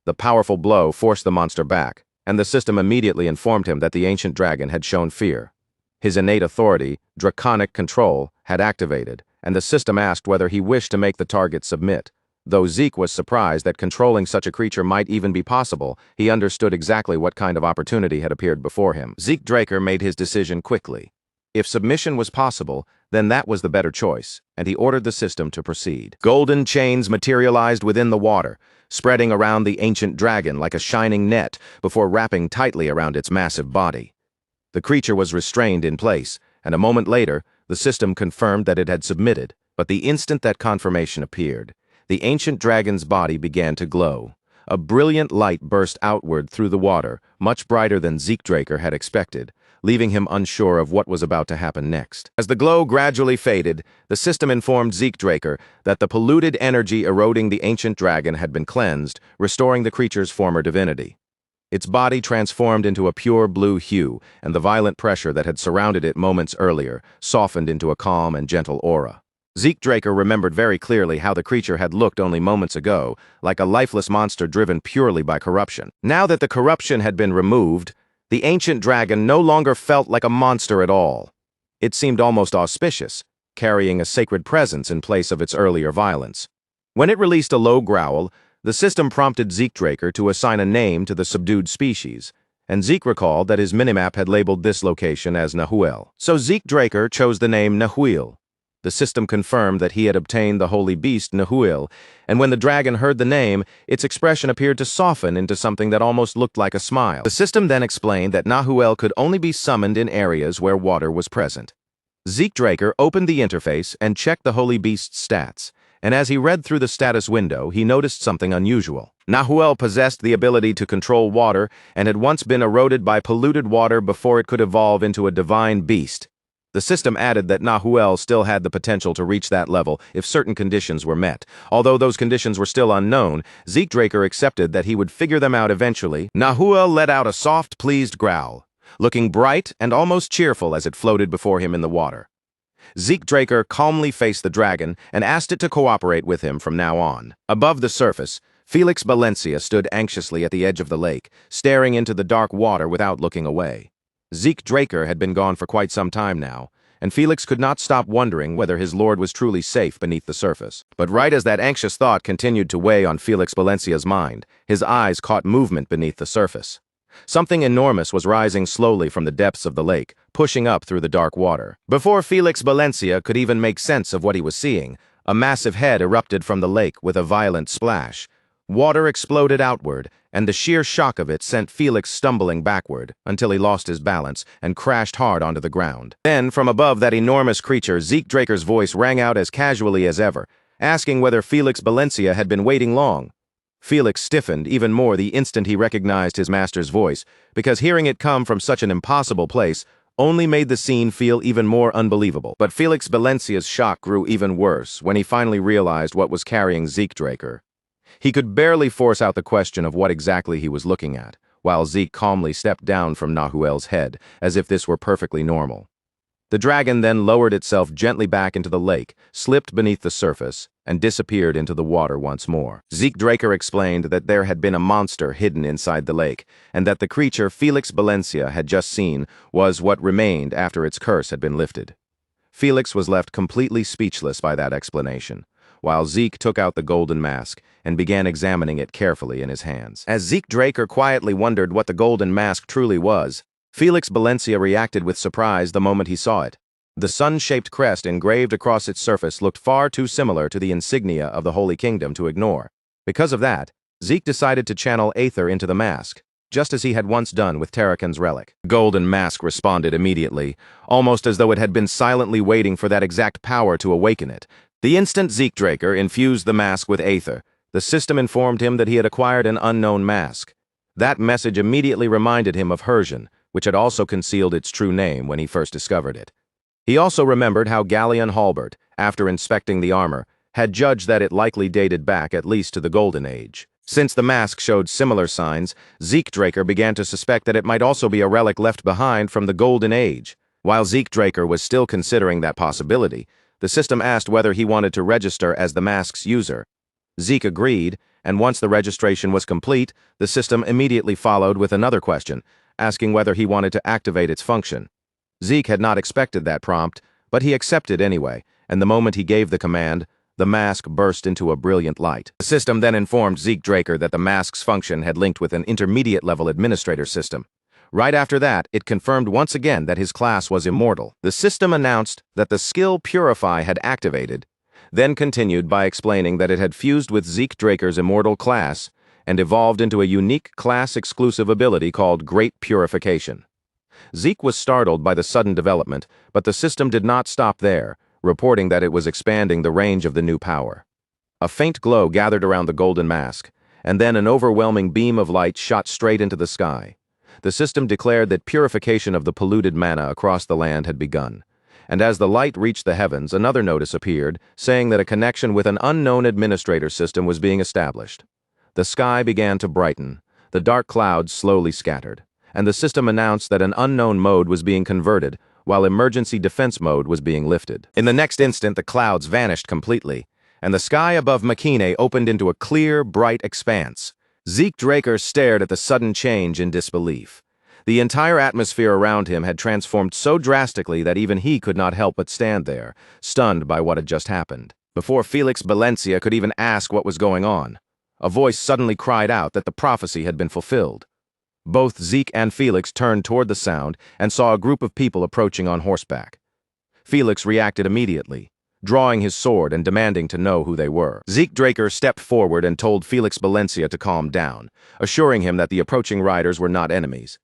Speaker 1: The powerful blow forced the monster back, and the system immediately informed him that the ancient dragon had shown fear. His innate authority, draconic control, had activated, and the system asked whether he wished to make the target submit. Though Zeke was surprised that controlling such a creature might even be possible, he understood exactly what kind of opportunity had appeared before him. Zeke Draker made his decision quickly. If submission was possible, then that was the better choice, and he ordered the system to proceed. Golden chains materialized within the water, spreading around the ancient dragon like a shining net before wrapping tightly around its massive body. The creature was restrained in place, and a moment later, the system confirmed that it had submitted. But the instant that confirmation appeared, the ancient dragon's body began to glow. A brilliant light burst outward through the water, much brighter than Zeke Draker had expected, leaving him unsure of what was about to happen next. As the glow gradually faded, the system informed Zeke Draker that the polluted energy eroding the ancient dragon had been cleansed, restoring the creature's former divinity. Its body transformed into a pure blue hue, and the violent pressure that had surrounded it moments earlier softened into a calm and gentle aura. Zeke Draker remembered very clearly how the creature had looked only moments ago, like a lifeless monster driven purely by corruption. Now that the corruption had been removed, the ancient dragon no longer felt like a monster at all. It seemed almost auspicious, carrying a sacred presence in place of its earlier violence. When it released a low growl, the system prompted Zeke Draker to assign a name to the subdued species, and Zeke recalled that his minimap had labeled this location as Nahuel. So Zeke Draker chose the name Nahuel. The system confirmed that he had obtained the holy beast Nahuel, and when the dragon heard the name, its expression appeared to soften into something that almost looked like a smile. The system then explained that Nahuel could only be summoned in areas where water was present. Zeke Draker opened the interface and checked the holy beast's stats, and as he read through the status window, he noticed something unusual. Nahuel possessed the ability to control water and had once been eroded by polluted water before it could evolve into a divine beast. The system added that Nahuel still had the potential to reach that level if certain conditions were met. Although those conditions were still unknown, Zeke Draker accepted that he would figure them out eventually. Nahuel let out a soft, pleased growl, looking bright and almost cheerful as it floated before him in the water. Zeke Draker calmly faced the dragon and asked it to cooperate with him from now on. Above the surface, Felix Valencia stood anxiously at the edge of the lake, staring into the dark water without looking away. Zeke Draker had been gone for quite some time now, and Felix could not stop wondering whether his lord was truly safe beneath the surface. But right as that anxious thought continued to weigh on Felix Valencia's mind, his eyes caught movement beneath the surface. Something enormous was rising slowly from the depths of the lake, pushing up through the dark water. Before Felix Valencia could even make sense of what he was seeing, a massive head erupted from the lake with a violent splash. Water exploded outward, and the sheer shock of it sent Felix stumbling backward until he lost his balance and crashed hard onto the ground. Then, from above that enormous creature, Zeke Draker's voice rang out as casually as ever, asking whether Felix Valencia had been waiting long. Felix stiffened even more the instant he recognized his master's voice, because hearing it come from such an impossible place only made the scene feel even more unbelievable. But Felix Valencia's shock grew even worse when he finally realized what was carrying Zeke Draker. He could barely force out the question of what exactly he was looking at, while Zeke calmly stepped down from Nahuel's head, as if this were perfectly normal. The dragon then lowered itself gently back into the lake, slipped beneath the surface, and disappeared into the water once more. Zeke Draker explained that there had been a monster hidden inside the lake, and that the creature Felix Valencia had just seen was what remained after its curse had been lifted. Felix was left completely speechless by that explanation, while Zeke took out the golden mask and began examining it carefully in his hands. As Zeke Draker quietly wondered what the golden mask truly was, Felix Valencia reacted with surprise the moment he saw it. The sun-shaped crest engraved across its surface looked far too similar to the insignia of the Holy Kingdom to ignore. Because of that, Zeke decided to channel Aether into the mask, just as he had once done with Tarakan's relic. The golden mask responded immediately, almost as though it had been silently waiting for that exact power to awaken it. The instant Zeke Draker infused the mask with Aether, the system informed him that he had acquired an unknown mask. That message immediately reminded him of Hersian, which had also concealed its true name when he first discovered it. He also remembered how Galleon Halbert, after inspecting the armor, had judged that it likely dated back at least to the Golden Age. Since the mask showed similar signs, Zeke Draker began to suspect that it might also be a relic left behind from the Golden Age. While Zeke Draker was still considering that possibility, the system asked whether he wanted to register as the mask's user. Zeke agreed, and once the registration was complete, the system immediately followed with another question, asking whether he wanted to activate its function. Zeke had not expected that prompt, but he accepted anyway, and the moment he gave the command, the mask burst into a brilliant light. The system then informed Zeke Draker that the mask's function had linked with an intermediate-level administrator system. Right after that, it confirmed once again that his class was immortal. The system announced that the skill Purify had activated, then continued by explaining that it had fused with Zeke Draker's immortal class and evolved into a unique class-exclusive ability called Great Purification. Zeke was startled by the sudden development, but the system did not stop there, reporting that it was expanding the range of the new power. A faint glow gathered around the golden mask, and then an overwhelming beam of light shot straight into the sky. The system declared that purification of the polluted mana across the land had begun. And as the light reached the heavens, another notice appeared, saying that a connection with an unknown administrator system was being established. The sky began to brighten. the dark clouds slowly scattered, and the system announced that an unknown mode was being converted while emergency defense mode was being lifted. In the next instant, the clouds vanished completely, and the sky above Makine opened into a clear, bright expanse. Zeke Draker stared at the sudden change in disbelief. The entire atmosphere around him had transformed so drastically that even he could not help but stand there, stunned by what had just happened. Before Felix Valencia could even ask what was going on, a voice suddenly cried out that the prophecy had been fulfilled. Both Zeke and Felix turned toward the sound and saw a group of people approaching on horseback. Felix reacted immediately, drawing his sword and demanding to know who they were. Zeke Draker stepped forward and told Felix Valencia to calm down, assuring him that the approaching riders were not enemies.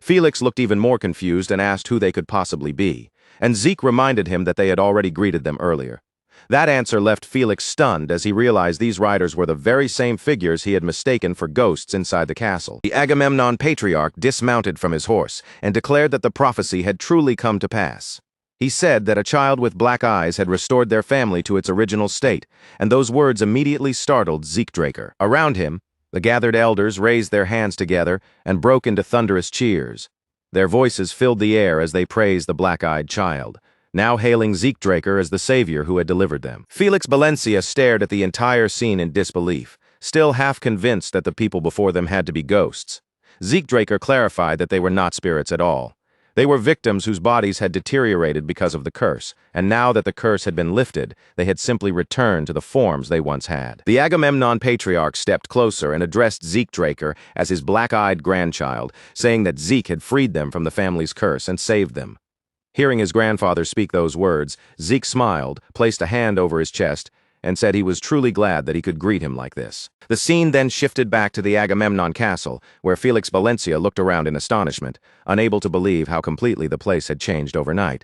Speaker 1: Felix looked even more confused and asked who they could possibly be, and Zeke reminded him that they had already greeted them earlier. That answer left Felix stunned as he realized these riders were the very same figures he had mistaken for ghosts inside the castle. The Agamemnon patriarch dismounted from his horse and declared that the prophecy had truly come to pass. He said that a child with black eyes had restored their family to its original state, and those words immediately startled Zeke Draker. Around him, the gathered elders raised their hands together and broke into thunderous cheers. Their voices filled the air as they praised the black-eyed child, now hailing Zeke Draker as the savior who had delivered them. Felix Valencia stared at the entire scene in disbelief, still half convinced that the people before them had to be ghosts. Zeke Draker clarified that they were not spirits at all. They were victims whose bodies had deteriorated because of the curse, and now that the curse had been lifted, they had simply returned to the forms they once had. The Agamemnon patriarch stepped closer and addressed Zeke Draker as his black-eyed grandchild, saying that Zeke had freed them from the family's curse and saved them. Hearing his grandfather speak those words, Zeke smiled, placed a hand over his chest, and said he was truly glad that he could greet him like this. The scene then shifted back to the Agamemnon castle, where Felix Valencia looked around in astonishment, unable to believe how completely the place had changed overnight.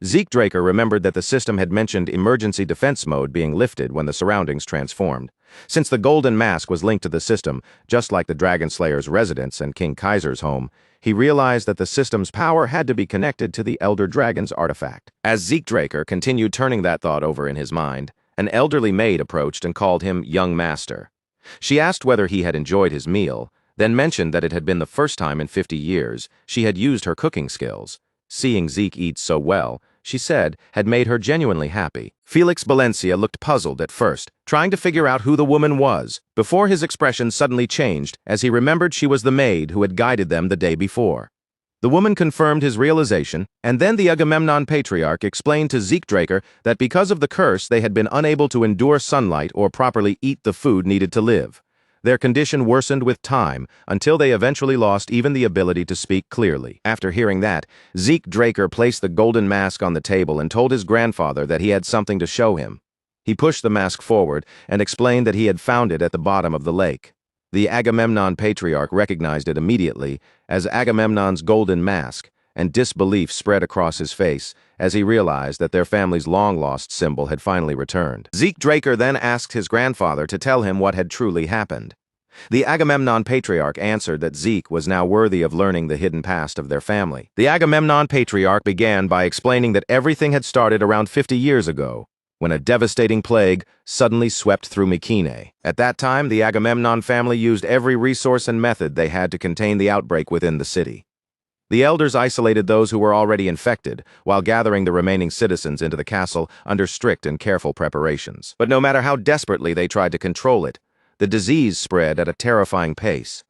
Speaker 1: Zeke Draker remembered that the system had mentioned emergency defense mode being lifted when the surroundings transformed. Since the golden mask was linked to the system, just like the Dragon Slayer's residence and King Kaiser's home, he realized that the system's power had to be connected to the Elder Dragon's artifact. As Zeke Draker continued turning that thought over in his mind, an elderly maid approached and called him young master. She asked whether he had enjoyed his meal, then mentioned that it had been the first time in 50 years she had used her cooking skills. Seeing Zeke eat so well, she said, had made her genuinely happy. Felix Valencia looked puzzled at first, trying to figure out who the woman was, before his expression suddenly changed as he remembered she was the maid who had guided them the day before. The woman confirmed his realization, and then the Agamemnon patriarch explained to Zeke Draker that because of the curse they had been unable to endure sunlight or properly eat the food needed to live. Their condition worsened with time until they eventually lost even the ability to speak clearly. After hearing that, Zeke Draker placed the golden mask on the table and told his grandfather that he had something to show him. He pushed the mask forward and explained that he had found it at the bottom of the lake. The Agamemnon patriarch recognized it immediately as Agamemnon's golden mask, and disbelief spread across his face as he realized that their family's long-lost symbol had finally returned. Zeke Draker then asked his grandfather to tell him what had truly happened. The Agamemnon patriarch answered that Zeke was now worthy of learning the hidden past of their family. The Agamemnon patriarch began by explaining that everything had started around 50 years ago, when a devastating plague suddenly swept through Mycenae. At that time, the Agamemnon family used every resource and method they had to contain the outbreak within the city. The elders isolated those who were already infected, while gathering the remaining citizens into the castle under strict and careful preparations. But no matter how desperately they tried to control it, the disease spread at a terrifying pace.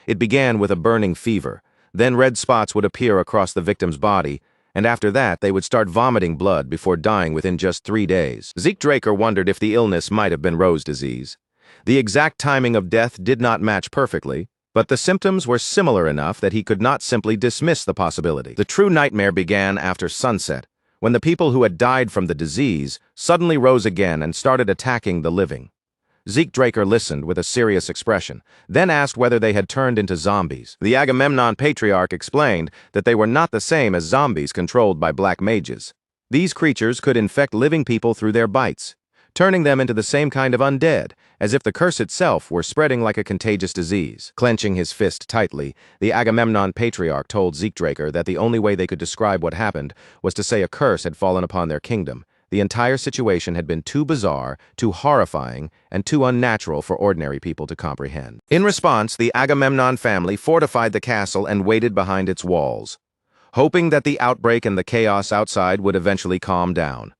Speaker 1: It began with a burning fever, then red spots would appear across the victim's body, and after that they would start vomiting blood before dying within just 3 days. Zeke Draker wondered if the illness might have been Rose disease. The exact timing of death did not match perfectly, but the symptoms were similar enough that he could not simply dismiss the possibility. The true nightmare began after sunset, when the people who had died from the disease suddenly rose again and started attacking the living. Zeke Draker listened with a serious expression, then asked whether they had turned into zombies. The Agamemnon patriarch explained that they were not the same as zombies controlled by black mages. These creatures could infect living people through their bites, turning them into the same kind of undead, as if the curse itself were spreading like a contagious disease. Clenching his fist tightly, the Agamemnon patriarch told Zeke Draker that the only way they could describe what happened was to say a curse had fallen upon their kingdom, The entire situation had been too bizarre, too horrifying, and too unnatural for ordinary people to comprehend. In response, the Agamemnon family fortified the castle and waited behind its walls, hoping that the outbreak and the chaos outside would eventually calm down.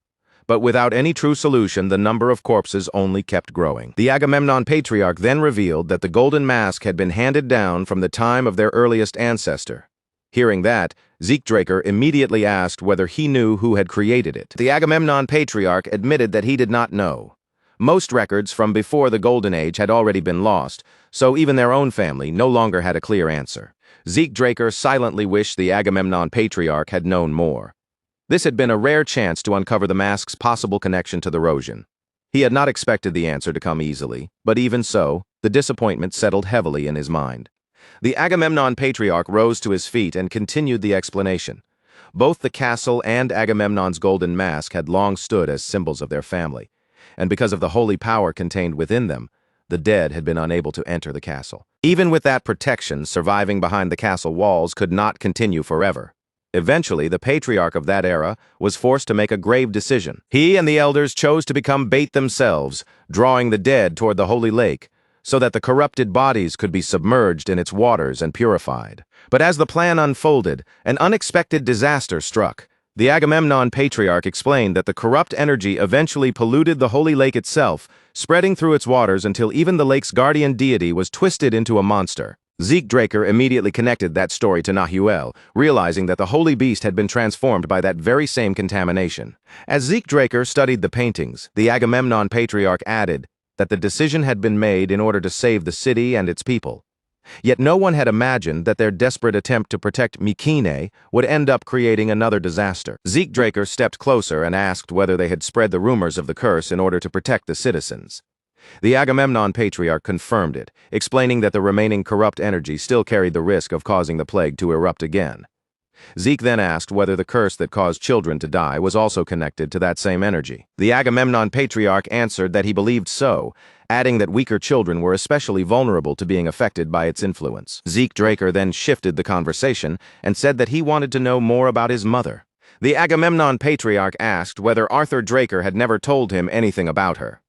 Speaker 1: But without any true solution, the number of corpses only kept growing. The Agamemnon patriarch then revealed that the golden mask had been handed down from the time of their earliest ancestor. Hearing that, Draker immediately asked whether he knew who had created it. The Agamemnon patriarch admitted that he did not know. Most records from before the Golden Age had already been lost, so even their own family no longer had a clear answer. Draker silently wished the Agamemnon patriarch had known more. This had been a rare chance to uncover the mask's possible connection to the Rosian. He had not expected the answer to come easily, but even so, the disappointment settled heavily in his mind. The Agamemnon patriarch rose to his feet and continued the explanation. Both the castle and Agamemnon's golden mask had long stood as symbols of their family, and because of the holy power contained within them, the dead had been unable to enter the castle. Even with that protection surviving behind the castle walls could not continue forever. Eventually, the patriarch of that era was forced to make a grave decision. He and the elders chose to become bait themselves, drawing the dead toward the holy lake, so that the corrupted bodies could be submerged in its waters and purified. But as the plan unfolded, an unexpected disaster struck. The Agamemnon patriarch explained that the corrupt energy eventually polluted the holy lake itself, spreading through its waters until even the lake's guardian deity was twisted into a monster. Draker immediately connected that story to Nahuel, realizing that the holy beast had been transformed by that very same contamination. As Draker studied the paintings, the Agamemnon patriarch added that the decision had been made in order to save the city and its people. Yet no one had imagined that their desperate attempt to protect Mycenae would end up creating another disaster. Draker stepped closer and asked whether they had spread the rumors of the curse in order to protect the citizens. The Agamemnon patriarch confirmed it, explaining that the remaining corrupt energy still carried the risk of causing the plague to erupt again. Then asked whether the curse that caused children to die was also connected to that same energy. The Agamemnon patriarch answered that he believed so, adding that weaker children were especially vulnerable to being affected by its influence. Draker then shifted the conversation and said that he wanted to know more about his mother. The Agamemnon patriarch asked whether Arthur Draker had never told him anything about her.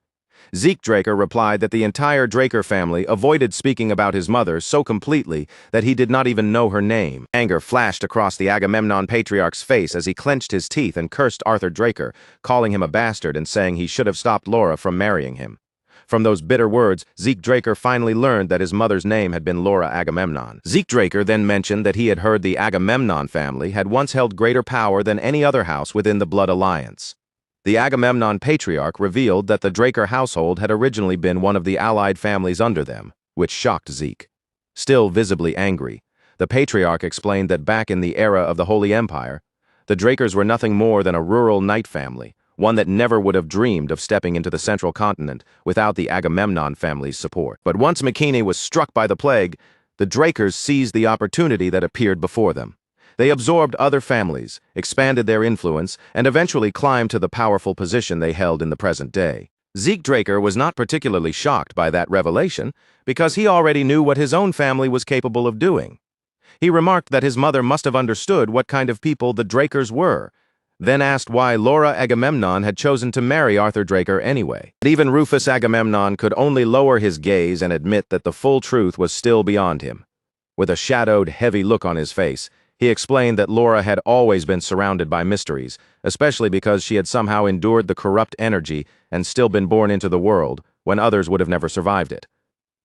Speaker 1: Draker replied that the entire Draker family avoided speaking about his mother so completely that he did not even know her name. Anger flashed across the Agamemnon patriarch's face as he clenched his teeth and cursed Arthur Draker, calling him a bastard and saying he should have stopped Laura from marrying him. From those bitter words, Draker finally learned that his mother's name had been Laura Agamemnon. Draker then mentioned that he had heard the Agamemnon family had once held greater power than any other house within the Blood Alliance. The Agamemnon patriarch revealed that the Draker household had originally been one of the allied families under them, which shocked Zeke. Still visibly angry, the patriarch explained that back in the era of the Holy Empire, the Drakers were nothing more than a rural knight family, one that never would have dreamed of stepping into the central continent without the Agamemnon family's support. But once Mycenae was struck by the plague, the Drakers seized the opportunity that appeared before them. They absorbed other families, expanded their influence, and eventually climbed to the powerful position they held in the present day. Draker was not particularly shocked by that revelation because he already knew what his own family was capable of doing. He remarked that his mother must have understood what kind of people the Drakers were, then asked why Laura Agamemnon had chosen to marry Arthur Draker anyway. But even Rufus Agamemnon could only lower his gaze and admit that the full truth was still beyond him. With a shadowed, heavy look on his face, he explained that Laura had always been surrounded by mysteries, especially because she had somehow endured the corrupt energy and still been born into the world, when others would have never survived it.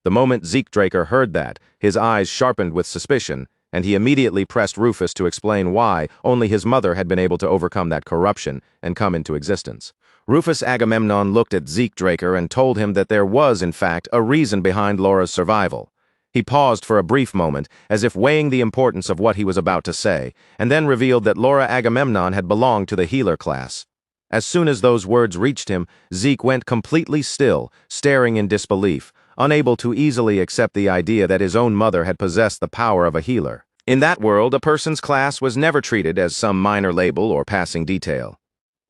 Speaker 1: The moment Draker heard that, his eyes sharpened with suspicion, and he immediately pressed Rufus to explain why only his mother had been able to overcome that corruption and come into existence. Rufus Agamemnon looked at Draker and told him that there was, in fact, a reason behind Laura's survival. He paused for a brief moment, as if weighing the importance of what he was about to say, and then revealed that Laura Agamemnon had belonged to the healer class. As soon as those words reached him, Zeke went completely still, staring in disbelief, unable to easily accept the idea that his own mother had possessed the power of a healer. In that world, a person's class was never treated as some minor label or passing detail.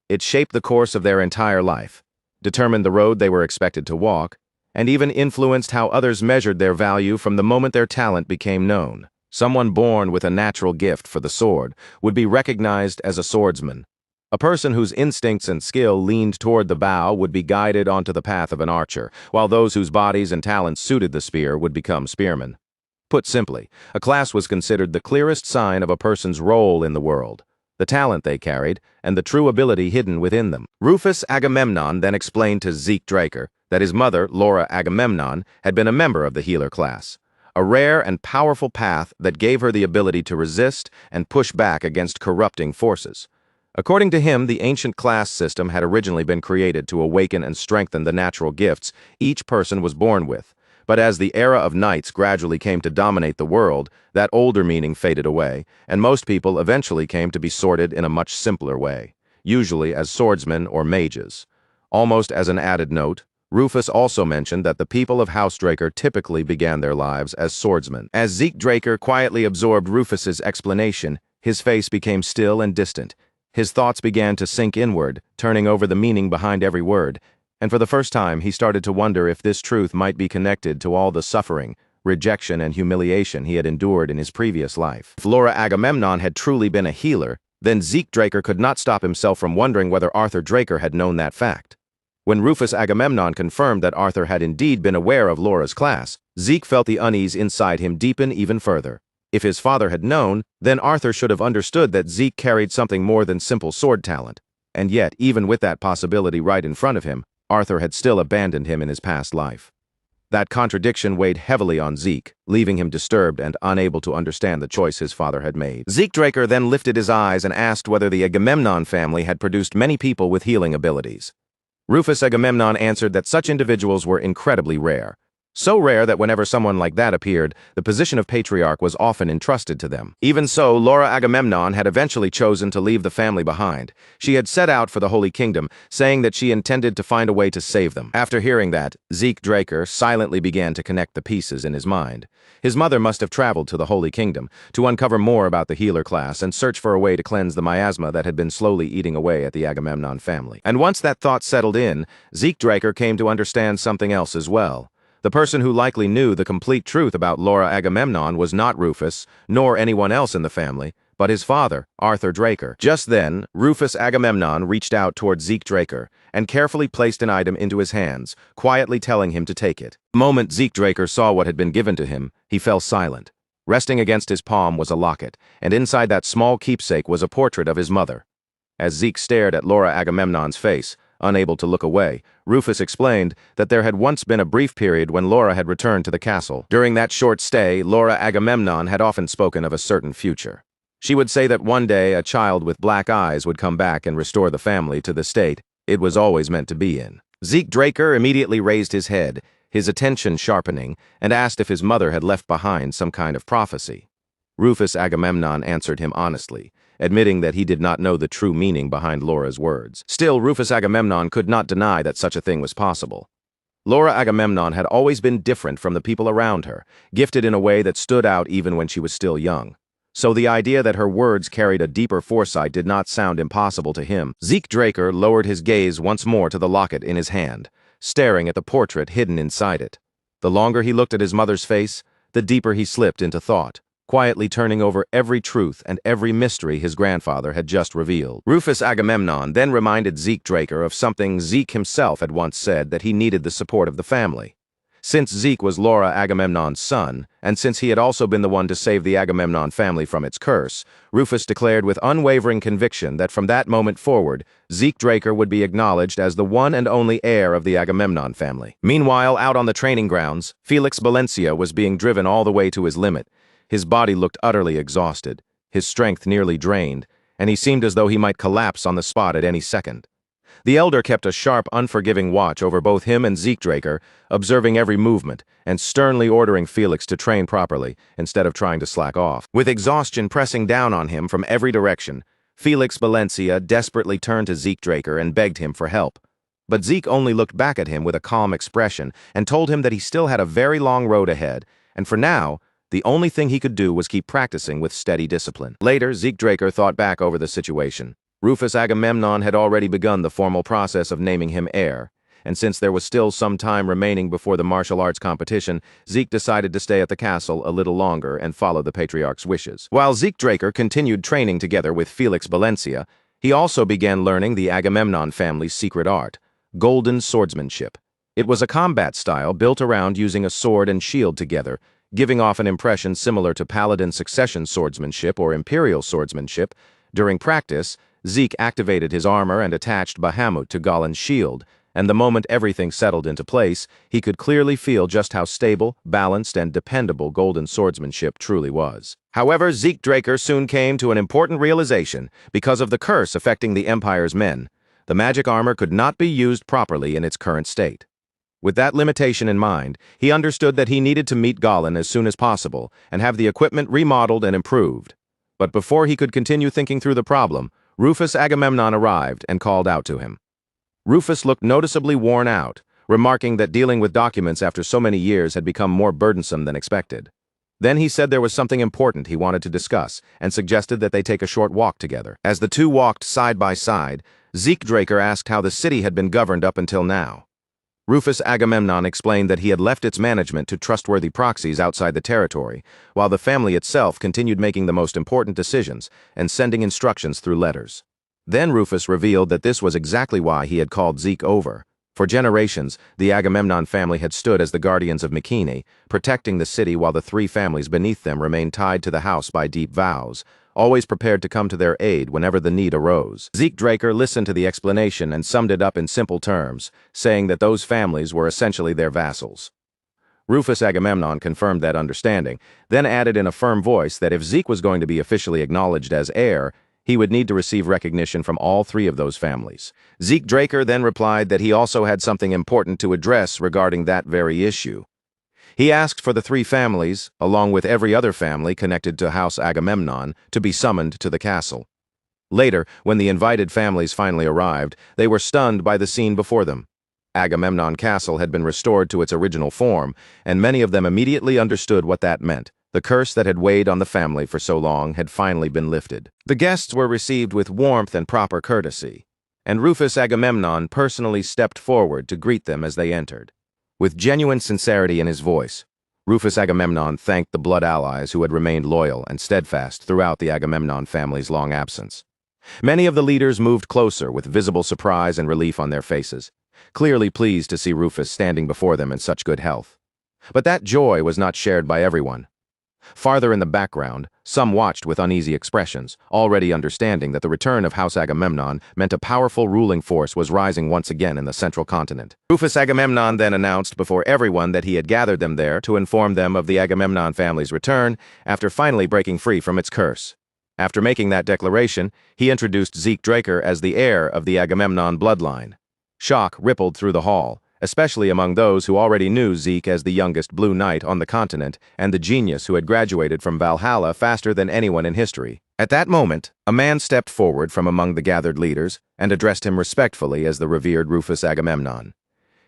Speaker 1: It shaped the course of their entire life, determined the road they were expected to walk, and even influenced how others measured their value from the moment their talent became known. Someone born with a natural gift for the sword would be recognized as a swordsman, A person whose instincts and skill leaned toward the bow would be guided onto the path of an archer, while those whose bodies and talents suited the spear would become spearmen. Put simply, a class was considered the clearest sign of a person's role in the world, the talent they carried, and the true ability hidden within them. Rufus Agamemnon then explained to Zeke Draker that his mother, Laura Agamemnon, had been a member of the healer class, a rare and powerful path that gave her the ability to resist and push back against corrupting forces. According to him, the ancient class system had originally been created to awaken and strengthen the natural gifts each person was born with. But as the era of knights gradually came to dominate the world, that older meaning faded away, and most people eventually came to be sorted in a much simpler way, usually as swordsmen or mages. Almost as an added note, Rufus also mentioned that the people of House Draker typically began their lives as swordsmen. As Zeke Draker quietly absorbed Rufus's explanation, his face became still and distant. His thoughts began to sink inward, turning over the meaning behind every word, and for the first time he started to wonder if this truth might be connected to all the suffering, rejection, and humiliation he had endured in his previous life. If Laura Agamemnon had truly been a healer, then Zeke Draker could not stop himself from wondering whether Arthur Draker had known that fact. When Rufus Agamemnon confirmed that Arthur had indeed been aware of Laura's class, Zeke felt the unease inside him deepen even further. If his father had known, then Arthur should have understood that Zeke carried something more than simple sword talent. And yet, even with that possibility right in front of him, Arthur had still abandoned him in his past life. That contradiction weighed heavily on Zeke, leaving him disturbed and unable to understand the choice his father had made. Zeke Draker then lifted his eyes and asked whether the Agamemnon family had produced many people with healing abilities. Rufus Agamemnon answered that such individuals were incredibly rare. So rare that whenever someone like that appeared, the position of patriarch was often entrusted to them. Even so, Laura Agamemnon had eventually chosen to leave the family behind. She had set out for the Holy Kingdom, saying that she intended to find a way to save them. After hearing that, Zeke Draker silently began to connect the pieces in his mind. His mother must have traveled to the Holy Kingdom to uncover more about the healer class and search for a way to cleanse the miasma that had been slowly eating away at the Agamemnon family. And once that thought settled in, Zeke Draker came to understand something else as well. The person who likely knew the complete truth about Laura Agamemnon was not Rufus, nor anyone else in the family, but his father, Arthur Draker. Just then, Rufus Agamemnon reached out toward Zeke Draker and carefully placed an item into his hands, quietly telling him to take it. The moment Zeke Draker saw what had been given to him, he fell silent. Resting against his palm was a locket, and inside that small keepsake was a portrait of his mother. As Zeke stared at Laura Agamemnon's face, unable to look away, Rufus explained that there had once been a brief period when Laura had returned to the castle. During that short stay, Laura Agamemnon had often spoken of a certain future. She would say that one day a child with black eyes would come back and restore the family to the state it was always meant to be in. Zeke Draker immediately raised his head, his attention sharpening, and asked if his mother had left behind some kind of prophecy. Rufus Agamemnon answered him honestly, admitting that he did not know the true meaning behind Laura's words. Still, Rufus Agamemnon could not deny that such a thing was possible. Laura Agamemnon had always been different from the people around her, gifted in a way that stood out even when she was still young. So the idea that her words carried a deeper foresight did not sound impossible to him. Zeke Draker lowered his gaze once more to the locket in his hand, staring at the portrait hidden inside it. The longer he looked at his mother's face, the deeper he slipped into thought, quietly turning over every truth and every mystery his grandfather had just revealed. Rufus Agamemnon then reminded Zeke Draker of something Zeke himself had once said, that he needed the support of the family. Since Zeke was Laura Agamemnon's son, and since he had also been the one to save the Agamemnon family from its curse, Rufus declared with unwavering conviction that from that moment forward, Zeke Draker would be acknowledged as the one and only heir of the Agamemnon family. Meanwhile, out on the training grounds, Felix Valencia was being driven all the way to his limit. His body looked utterly exhausted, his strength nearly drained, and he seemed as though he might collapse on the spot at any second. The elder kept a sharp, unforgiving watch over both him and Zeke Draker, observing every movement and sternly ordering Felix to train properly instead of trying to slack off. With exhaustion pressing down on him from every direction, Felix Valencia desperately turned to Zeke Draker and begged him for help. But Zeke only looked back at him with a calm expression and told him that he still had a very long road ahead, and for now, the only thing he could do was keep practicing with steady discipline. Later, Zeke Draker thought back over the situation. Rufus Agamemnon had already begun the formal process of naming him heir, and since there was still some time remaining before the martial arts competition, Zeke decided to stay at the castle a little longer and follow the patriarch's wishes. While Zeke Draker continued training together with Felix Valencia, He also began learning the Agamemnon family's secret art, golden swordsmanship. It was a combat style built around using a sword and shield together, giving off an impression similar to paladin succession swordsmanship or imperial swordsmanship. During practice, Zeke activated his armor and attached Bahamut to Galen's shield, and the moment everything settled into place, he could clearly feel just how stable, balanced, and dependable golden swordsmanship truly was. However, Zeke Draker soon came to an important realization. Because of the curse affecting the Empire's men, the magic armor could not be used properly in its current state. With that limitation in mind, he understood that he needed to meet Galen as soon as possible and have the equipment remodeled and improved. But before he could continue thinking through the problem, Rufus Agamemnon arrived and called out to him. Rufus looked noticeably worn out, remarking that dealing with documents after so many years had become more burdensome than expected. Then he said there was something important he wanted to discuss and suggested that they take a short walk together. As the two walked side by side, Zeke Draker asked how the city had been governed up until now. Rufus Agamemnon explained that he had left its management to trustworthy proxies outside the territory, while the family itself continued making the most important decisions and sending instructions through letters. Then Rufus revealed that this was exactly why he had called Zeke over. For generations, the Agamemnon family had stood as the guardians of Mycenae, protecting the city while the three families beneath them remained tied to the house by deep vows, always prepared to come to their aid whenever the need arose. Zeke Draker listened to the explanation and summed it up in simple terms, saying that those families were essentially their vassals. Rufus Agamemnon confirmed that understanding, then added in a firm voice that if Zeke was going to be officially acknowledged as heir, he would need to receive recognition from all three of those families. Zeke Draker then replied that he also had something important to address regarding that very issue. He asked for the three families, along with every other family connected to House Agamemnon, to be summoned to the castle. Later, when the invited families finally arrived, they were stunned by the scene before them. Agamemnon Castle had been restored to its original form, and many of them immediately understood what that meant. The curse that had weighed on the family for so long had finally been lifted. The guests were received with warmth and proper courtesy, and Rufus Agamemnon personally stepped forward to greet them as they entered. With genuine sincerity in his voice, Rufus Agamemnon thanked the blood allies who had remained loyal and steadfast throughout the Agamemnon family's long absence. Many of the leaders moved closer with visible surprise and relief on their faces, clearly pleased to see Rufus standing before them in such good health. But that joy was not shared by everyone. Farther in the background, some watched with uneasy expressions, already understanding that the return of House Agamemnon meant a powerful ruling force was rising once again in the central continent. Rufus Agamemnon then announced before everyone that he had gathered them there to inform them of the Agamemnon family's return after finally breaking free from its curse. After making that declaration, he introduced Zeke Draker as the heir of the Agamemnon bloodline. Shock rippled through the hall, especially among those who already knew Zeke as the youngest Blue Knight on the continent and the genius who had graduated from Valhalla faster than anyone in history. At that moment, a man stepped forward from among the gathered leaders and addressed him respectfully as the revered Rufus Agamemnon.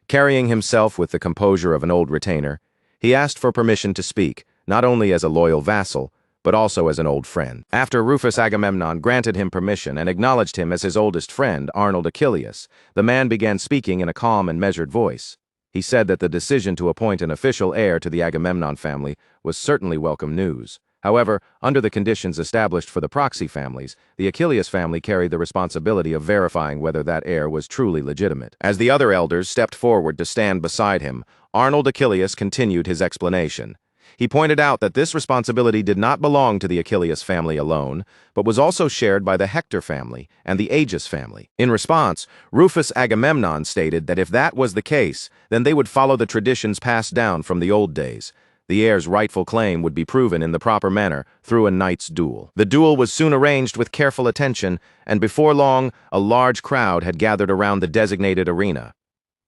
Speaker 1: Carrying himself with the composure of an old retainer, he asked for permission to speak, not only as a loyal vassal, but also as an old friend. After Rufus Agamemnon granted him permission and acknowledged him as his oldest friend, Arnold Achilles, the man began speaking in a calm and measured voice. He said that the decision to appoint an official heir to the Agamemnon family was certainly welcome news. However, under the conditions established for the proxy families, the Achilles family carried the responsibility of verifying whether that heir was truly legitimate. As the other elders stepped forward to stand beside him, Arnold Achilles continued his explanation. He pointed out that this responsibility did not belong to the Achilles family alone, but was also shared by the Hector family and the Aegis family. In response, Rufus Agamemnon stated that if that was the case, then they would follow the traditions passed down from the old days. The heir's rightful claim would be proven in the proper manner through a knight's duel. The duel was soon arranged with careful attention, and before long, a large crowd had gathered around the designated arena.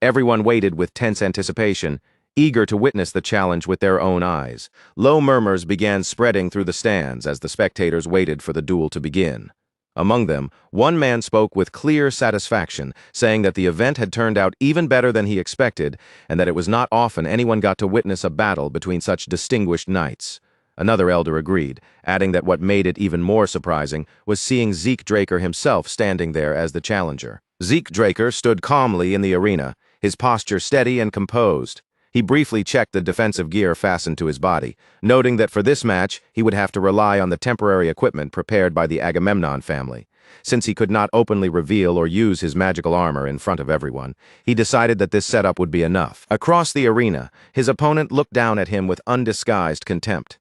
Speaker 1: Everyone waited with tense anticipation, eager to witness the challenge with their own eyes. Low murmurs began spreading through the stands as the spectators waited for the duel to begin. Among them, one man spoke with clear satisfaction, saying that the event had turned out even better than he expected, and that it was not often anyone got to witness a battle between such distinguished knights. Another elder agreed, adding that what made it even more surprising was seeing Zeke Draker himself standing there as the challenger. Zeke Draker stood calmly in the arena, his posture steady and composed. He briefly checked the defensive gear fastened to his body, noting that for this match, he would have to rely on the temporary equipment prepared by the Agamemnon family. Since he could not openly reveal or use his magical armor in front of everyone, he decided that this setup would be enough. Across the arena, his opponent looked down at him with undisguised contempt.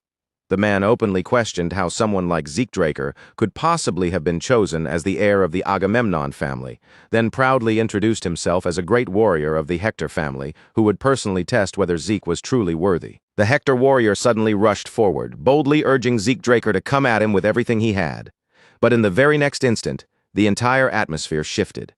Speaker 1: The man openly questioned how someone like Draker could possibly have been chosen as the heir of the Agamemnon family, then proudly introduced himself as a great warrior of the Hector family who would personally test whether Zeke was truly worthy. The Hector warrior suddenly rushed forward, boldly urging Draker to come at him with everything he had. But in the very next instant, the entire atmosphere shifted.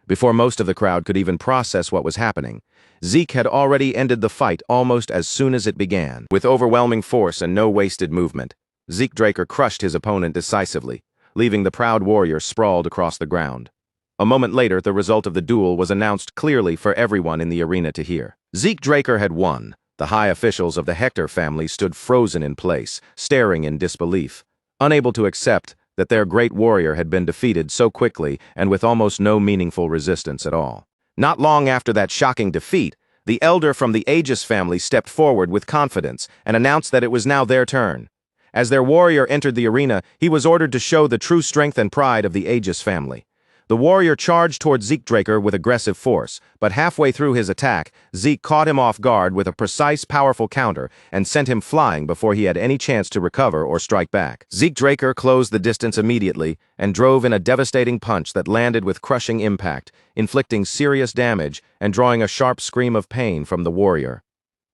Speaker 1: Before most of the crowd could even process what was happening, Zeke had already ended the fight almost as soon as it began. With overwhelming force and no wasted movement, Draker crushed his opponent decisively, leaving the proud warrior sprawled across the ground. A moment later, the result of the duel was announced clearly for everyone in the arena to hear. Draker had won. The high officials of the Hector family stood frozen in place, staring in disbelief, unable to accept that their great warrior had been defeated so quickly and with almost no meaningful resistance at all. Not long after that shocking defeat, the elder from the Aegis family stepped forward with confidence and announced that it was now their turn. As their warrior entered the arena, he was ordered to show the true strength and pride of the Aegis family. The warrior charged towards Draker with aggressive force, but halfway through his attack, Zeke caught him off guard with a precise, powerful counter and sent him flying before he had any chance to recover or strike back. Draker closed the distance immediately and drove in a devastating punch that landed with crushing impact, inflicting serious damage and drawing a sharp scream of pain from the warrior.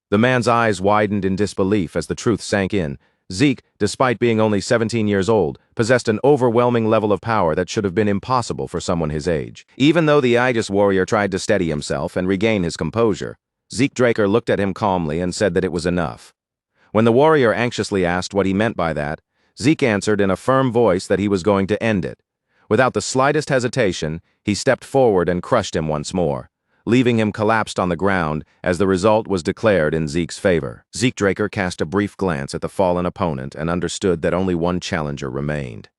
Speaker 1: The man's eyes widened in disbelief as the truth sank in. Zeke, despite being only 17 years old, possessed an overwhelming level of power that should have been impossible for someone his age. Even though the Aegis warrior tried to steady himself and regain his composure, Draker looked at him calmly and said that it was enough. When the warrior anxiously asked what he meant by that, Zeke answered in a firm voice that he was going to end it. Without the slightest hesitation, he stepped forward and crushed him once more, leaving him collapsed on the ground as the result was declared in Zeke's favor. Draker cast a brief glance at the fallen opponent and understood that only one challenger remained.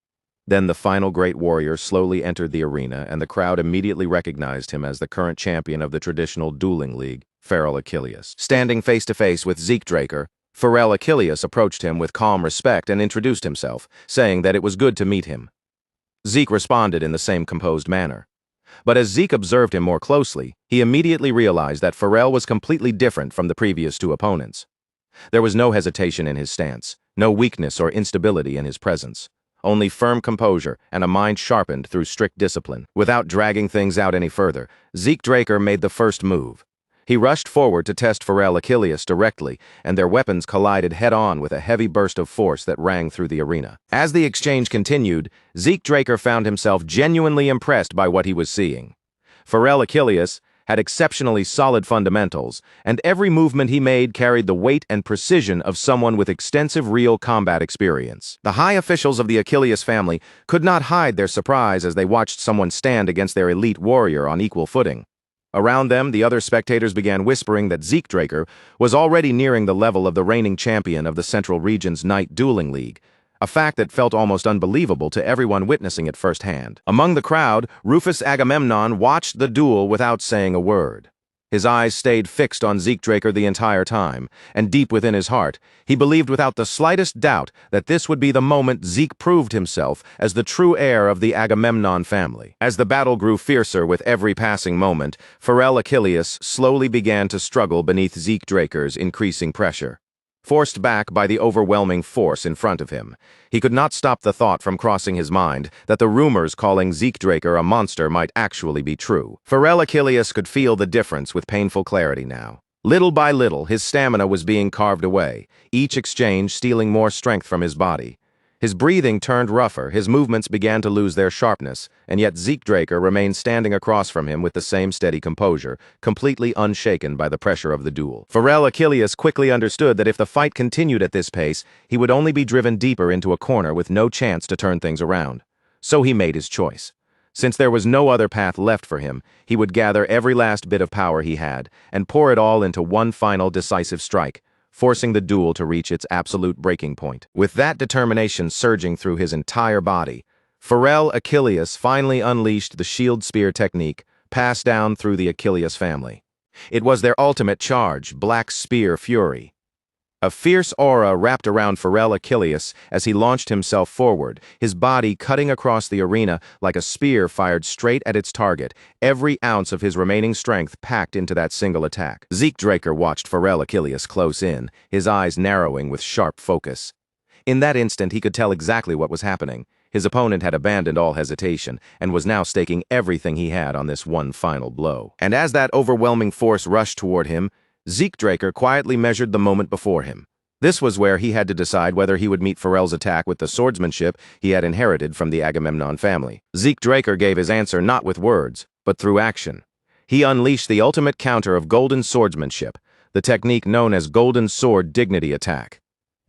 Speaker 1: Then the final great warrior slowly entered the arena, and the crowd immediately recognized him as the current champion of the traditional dueling league, Pharrell Achilles. Standing face-to-face with Draker, Pharrell Achilles approached him with calm respect and introduced himself, saying that it was good to meet him. Zeke responded in the same composed manner. But as Zeke observed him more closely, he immediately realized that Pharrell was completely different from the previous two opponents. There was no hesitation in his stance, no weakness or instability in his presence, only firm composure and a mind sharpened through strict discipline. Without dragging things out any further, Draker made the first move. He rushed forward to test Pharrell Achilles directly, and their weapons collided head-on with a heavy burst of force that rang through the arena. As the exchange continued, Draker found himself genuinely impressed by what he was seeing. Pharrell Achilles had exceptionally solid fundamentals, and every movement he made carried the weight and precision of someone with extensive real combat experience. The high officials of the Achilles family could not hide their surprise as they watched someone stand against their elite warrior on equal footing. Around them, the other spectators began whispering that Draker was already nearing the level of the reigning champion of the Central Region's Night Dueling League, a fact that felt almost unbelievable to everyone witnessing it firsthand. Among the crowd, Rufus Agamemnon watched the duel without saying a word. His eyes stayed fixed on Draker the entire time, and deep within his heart, he believed without the slightest doubt that this would be the moment Zeke proved himself as the true heir of the Agamemnon family. As the battle grew fiercer with every passing moment, Pharrell Achilles slowly began to struggle beneath Draker's increasing pressure. Forced back by the overwhelming force in front of him, he could not stop the thought from crossing his mind that the rumors calling Draker a monster might actually be true. Pharrell Achilles could feel the difference with painful clarity now. Little by little, his stamina was being carved away, each exchange stealing more strength from his body. His breathing turned rougher, his movements began to lose their sharpness, and yet Draker remained standing across from him with the same steady composure, completely unshaken by the pressure of the duel. Pharrell Achilles quickly understood that if the fight continued at this pace, he would only be driven deeper into a corner with no chance to turn things around. So he made his choice. Since there was no other path left for him, he would gather every last bit of power he had and pour it all into one final decisive strike, forcing the duel to reach its absolute breaking point. With that determination surging through his entire body, Pharrell Achilles finally unleashed the shield spear technique passed down through the Achilles family. It was their ultimate charge, Black Spear Fury. A fierce aura wrapped around Pharrell Achilles as he launched himself forward, his body cutting across the arena like a spear fired straight at its target, every ounce of his remaining strength packed into that single attack. Zeke Draker watched Pharrell Achilles close in, his eyes narrowing with sharp focus. In that instant, he could tell exactly what was happening. His opponent had abandoned all hesitation and was now staking everything he had on this one final blow. And as that overwhelming force rushed toward him, Zeke Draker quietly measured the moment before him. This was where he had to decide whether he would meet Pharrell's attack with the swordsmanship he had inherited from the Agamemnon family. Zeke Draker gave his answer not with words, but through action. He unleashed the ultimate counter of golden swordsmanship, the technique known as Golden Sword Dignity Attack.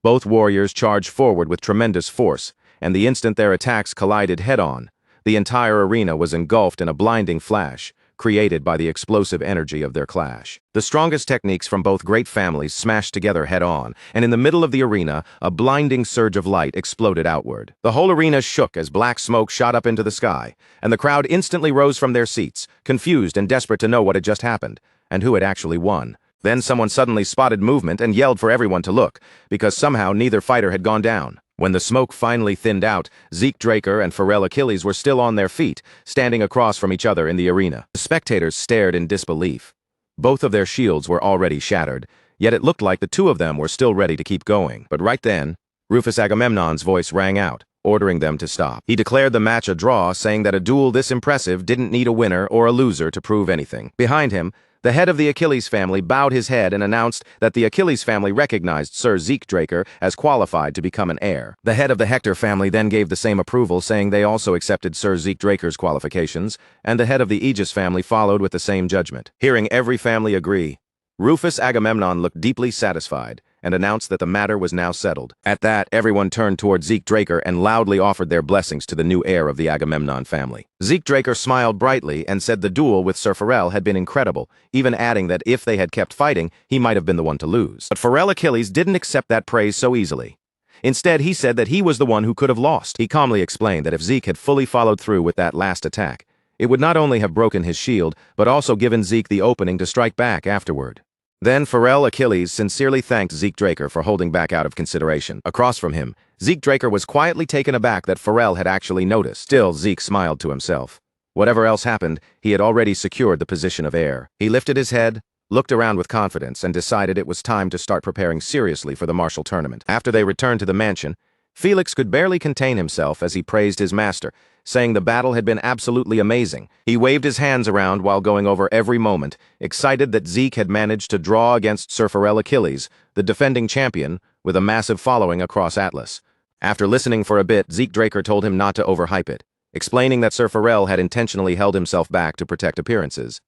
Speaker 1: Both warriors charged forward with tremendous force, and the instant their attacks collided head-on, the entire arena was engulfed in a blinding flash, created by the explosive energy of their clash. The strongest techniques from both great families smashed together head-on, and in the middle of the arena, a blinding surge of light exploded outward. The whole arena shook as black smoke shot up into the sky, and the crowd instantly rose from their seats, confused and desperate to know what had just happened, and who had actually won. Then someone suddenly spotted movement and yelled for everyone to look, because somehow neither fighter had gone down. When the smoke finally thinned out, Zeke Draker and Pharrell Achilles were still on their feet, standing across from each other in the arena. The spectators stared in disbelief. Both of their shields were already shattered, yet it looked like the two of them were still ready to keep going. But right then, Rufus Agamemnon's voice rang out, ordering them to stop. He declared the match a draw, saying that a duel this impressive didn't need a winner or a loser to prove anything. Behind him, the head of the Achilles family bowed his head and announced that the Achilles family recognized Sir Zeke Draker as qualified to become an heir. The head of the Hector family then gave the same approval, saying they also accepted Sir Zeke Draker's qualifications, and the head of the Aegis family followed with the same judgment. Hearing every family agree, Rufus Agamemnon looked deeply satisfied and announced that the matter was now settled. At that, everyone turned toward Zeke Draker and loudly offered their blessings to the new heir of the Agamemnon family. Zeke Draker smiled brightly and said the duel with Sir Pharrell had been incredible, even adding that if they had kept fighting, he might have been the one to lose. But Pharrell Achilles didn't accept that praise so easily. Instead, he said that he was the one who could have lost. He calmly explained that if Zeke had fully followed through with that last attack, it would not only have broken his shield, but also given Zeke the opening to strike back afterward. Then Pharrell Achilles sincerely thanked Zeke Draker for holding back out of consideration. Across from him, Zeke Draker was quietly taken aback that Pharrell had actually noticed. Still, Zeke smiled to himself. Whatever else happened, he had already secured the position of heir. He lifted his head, looked around with confidence, and decided it was time to start preparing seriously for the martial tournament. After they returned to the mansion, Felix could barely contain himself as he praised his master, saying the battle had been absolutely amazing. He waved his hands around while going over every moment, excited that Zeke had managed to draw against Sir Pharrell Achilles, the defending champion, with a massive following across Atlas. After listening for a bit, Zeke Draker told him not to overhype it, explaining that Sir Pharrell had intentionally held himself back to protect appearances.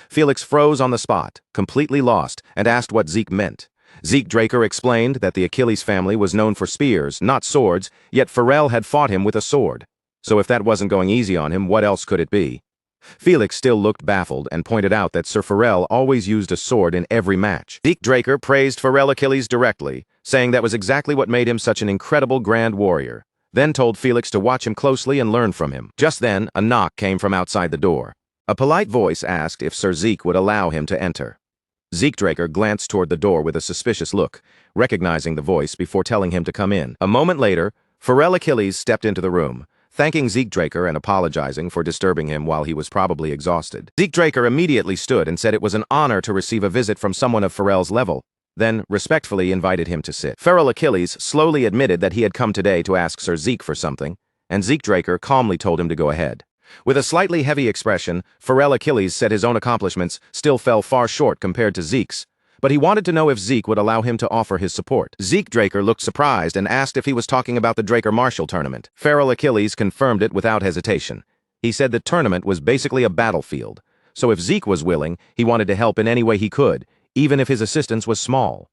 Speaker 1: Felix froze on the spot, completely lost, and asked what Zeke meant. Zeke Draker explained that the Achilles family was known for spears, not swords, yet Pharrell had fought him with a sword. So if that wasn't going easy on him, what else could it be? Felix still looked baffled and pointed out that Sir Pharrell always used a sword in every match. Zeke Draker praised Pharrell Achilles directly, saying that was exactly what made him such an incredible grand warrior, then told Felix to watch him closely and learn from him. Just then, a knock came from outside the door. A polite voice asked if Sir Zeke would allow him to enter. Zeke Draker glanced toward the door with a suspicious look, recognizing the voice before telling him to come in. A moment later, Pharrell Achilles stepped into the room, thanking Zeke Draker and apologizing for disturbing him while he was probably exhausted. Zeke Draker immediately stood and said it was an honor to receive a visit from someone of Pharrell's level, then respectfully invited him to sit. Pharrell Achilles slowly admitted that he had come today to ask Sir Zeke for something, and Zeke Draker calmly told him to go ahead. With a slightly heavy expression, Pharrell Achilles said his own accomplishments still fell far short compared to Zeke's, but he wanted to know if Zeke would allow him to offer his support. Zeke Draker looked surprised and asked if he was talking about the Draker Martial tournament. Pharrell Achilles confirmed it without hesitation. He said the tournament was basically a battlefield, so if Zeke was willing, he wanted to help in any way he could, even if his assistance was small.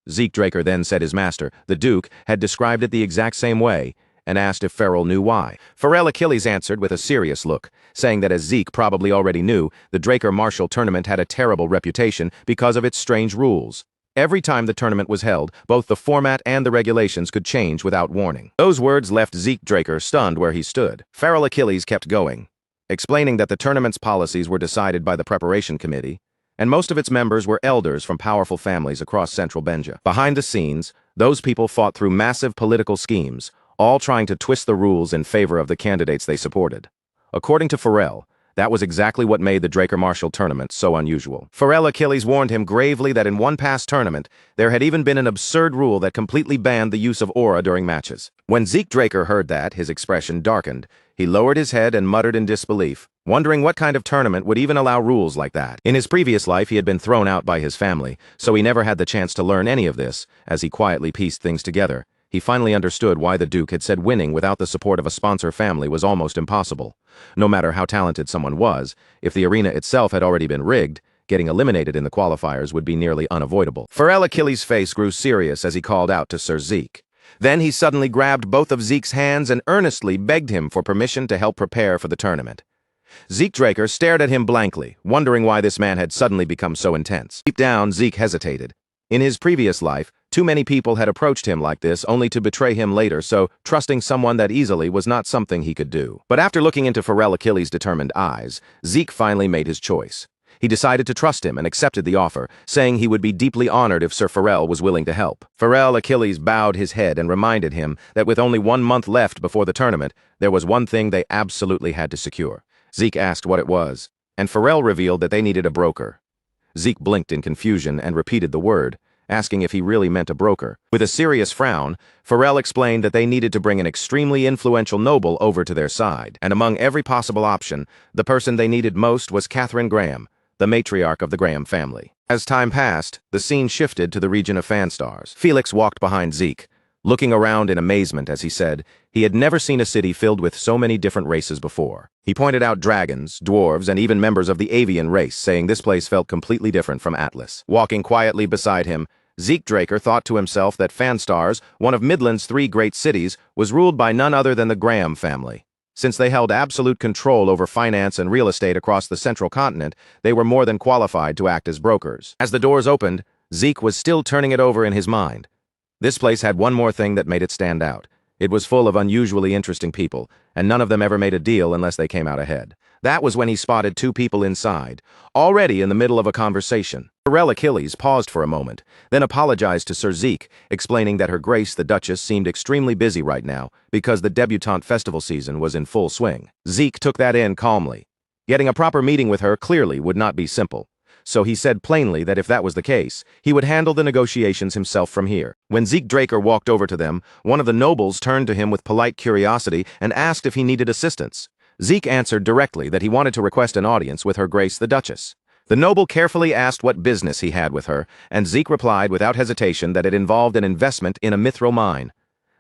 Speaker 1: Zeke Draker then said his master, the Duke, had described it the exact same way, and asked if Pharrell knew why. Pharrell Achilles answered with a serious look, saying that as Zeke probably already knew, the Draker Martial tournament had a terrible reputation because of its strange rules. Every time the tournament was held, both the format and the regulations could change without warning. Those words left Zeke Draker stunned where he stood. Pharrell Achilles kept going, explaining that the tournament's policies were decided by the preparation committee, and most of its members were elders from powerful families across central Benja. Behind the scenes, those people fought through massive political schemes, all trying to twist the rules in favor of the candidates they supported. According to Pharrell, that was exactly what made the Draker Marshall tournament so unusual. Pharrell Achilles warned him gravely that in one past tournament, there had even been an absurd rule that completely banned the use of aura during matches. When Zeke Draker heard that, his expression darkened. He lowered his head and muttered in disbelief, wondering what kind of tournament would even allow rules like that. In his previous life, he had been thrown out by his family, so he never had the chance to learn any of this. As he quietly pieced things together, he finally understood why the Duke had said winning without the support of a sponsor family was almost impossible. No matter how talented someone was, if the arena itself had already been rigged, getting eliminated in the qualifiers would be nearly unavoidable. Pharrell Achilles' face grew serious as he called out to Sir Zeke. Then he suddenly grabbed both of Zeke's hands and earnestly begged him for permission to help prepare for the tournament. Zeke Draker stared at him blankly, wondering why this man had suddenly become so intense. Deep down, Zeke hesitated. In his previous life, too many people had approached him like this only to betray him later, so trusting someone that easily was not something he could do. But after looking into Pharrell Achilles' determined eyes, Zeke finally made his choice. He decided to trust him and accepted the offer, saying he would be deeply honored if Sir Pharrell was willing to help. Pharrell Achilles bowed his head and reminded him that with only 1 month left before the tournament, there was one thing they absolutely had to secure. Zeke asked what it was, and Pharrell revealed that they needed a broker. Zeke blinked in confusion and repeated the word, asking if he really meant a broker. With a serious frown, Pharrell explained that they needed to bring an extremely influential noble over to their side, and among every possible option, the person they needed most was Catherine Graham, the matriarch of the Graham family. As time passed, the scene shifted to the region of Fanstars. Felix walked behind Zeke, looking around in amazement as he said he had never seen a city filled with so many different races before. He pointed out dragons, dwarves, and even members of the avian race, saying this place felt completely different from Atlas. Walking quietly beside him, Zeke Draker thought to himself that Fanstars, one of Midland's 3 great cities, was ruled by none other than the Graham family. Since they held absolute control over finance and real estate across the central continent, they were more than qualified to act as brokers. As the doors opened, Zeke was still turning it over in his mind. This place had one more thing that made it stand out. It was full of unusually interesting people, and none of them ever made a deal unless they came out ahead. That was when he spotted 2 people inside, already in the middle of a conversation. Pharrell Achilles paused for a moment, then apologized to Sir Zeke, explaining that Her Grace the Duchess seemed extremely busy right now because the debutante festival season was in full swing. Zeke took that in calmly. Getting a proper meeting with her clearly would not be simple, so he said plainly that if that was the case, he would handle the negotiations himself from here. When Zeke Draker walked over to them, one of the nobles turned to him with polite curiosity and asked if he needed assistance. Zeke answered directly that he wanted to request an audience with Her Grace the Duchess. The noble carefully asked what business he had with her, and Zeke replied without hesitation that it involved an investment in a mithril mine.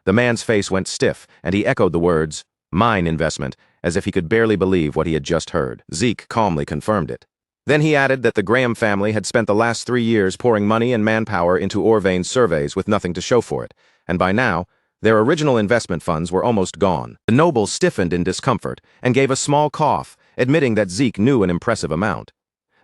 Speaker 1: The man's face went stiff, and he echoed the words, "mine investment," as if he could barely believe what he had just heard. Zeke calmly confirmed it. Then he added that the Graham family had spent the last 3 years pouring money and manpower into Orvane's surveys with nothing to show for it, and by now, their original investment funds were almost gone. The noble stiffened in discomfort and gave a small cough, admitting that Zeke knew an impressive amount.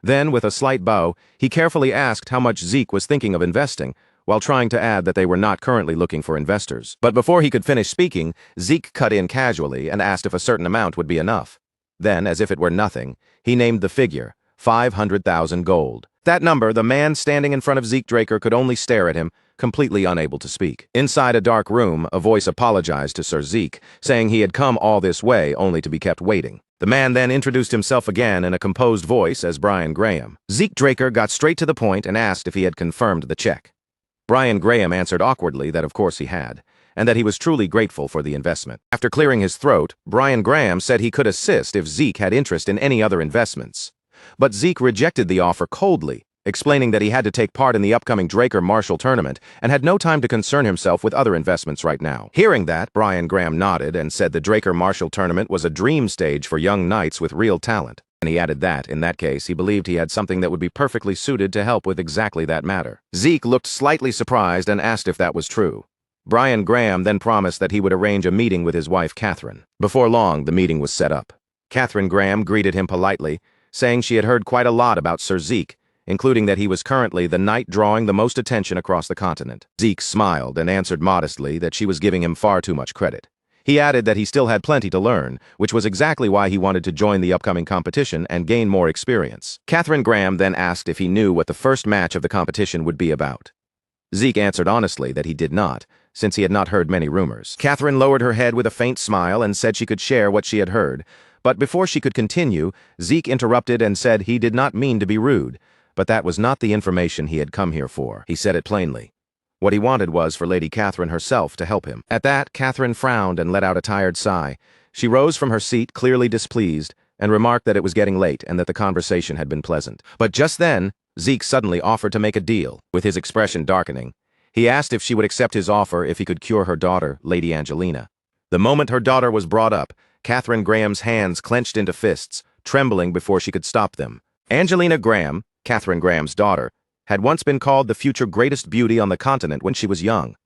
Speaker 1: Then, with a slight bow, he carefully asked how much Zeke was thinking of investing, while trying to add that they were not currently looking for investors. But before he could finish speaking, Zeke cut in casually and asked if a certain amount would be enough. Then, as if it were nothing, he named the figure, 500,000 gold. That number, the man standing in front of Zeke Draker could only stare at him, completely unable to speak. Inside a dark room, a voice apologized to Sir Zeke, saying he had come all this way only to be kept waiting. The man then introduced himself again in a composed voice as Brian Graham. Zeke Draker got straight to the point and asked if he had confirmed the check. Brian Graham answered awkwardly that of course he had, and that he was truly grateful for the investment. After clearing his throat, Brian Graham said he could assist if Zeke had interest in any other investments. But Zeke rejected the offer coldly, explaining that he had to take part in the upcoming Draker Marshall tournament and had no time to concern himself with other investments right now. Hearing that, Brian Graham nodded and said the Draker Marshall tournament was a dream stage for young knights with real talent. And he added that, in that case, he believed he had something that would be perfectly suited to help with exactly that matter. Zeke looked slightly surprised and asked if that was true. Brian Graham then promised that he would arrange a meeting with his wife, Catherine. Before long, the meeting was set up. Catherine Graham greeted him politely, saying she had heard quite a lot about Sir Zeke, including that he was currently the knight drawing the most attention across the continent. Zeke smiled and answered modestly that she was giving him far too much credit. He added that he still had plenty to learn, which was exactly why he wanted to join the upcoming competition and gain more experience. Catherine Graham then asked if he knew what the first match of the competition would be about. Zeke answered honestly that he did not, since he had not heard many rumors. Catherine lowered her head with a faint smile and said she could share what she had heard, but before she could continue, Zeke interrupted and said he did not mean to be rude, but that was not the information he had come here for. He said it plainly. What he wanted was for Lady Catherine herself to help him. At that, Catherine frowned and let out a tired sigh. She rose from her seat, clearly displeased, and remarked that it was getting late and that the conversation had been pleasant. But just then, Zeke suddenly offered to make a deal. With his expression darkening, he asked if she would accept his offer if he could cure her daughter, Lady Angelina. The moment her daughter was brought up, Catherine Graham's hands clenched into fists, trembling before she could stop them. Angelina Graham, Catherine Graham's daughter, had once been called the future greatest beauty on the continent when she was young.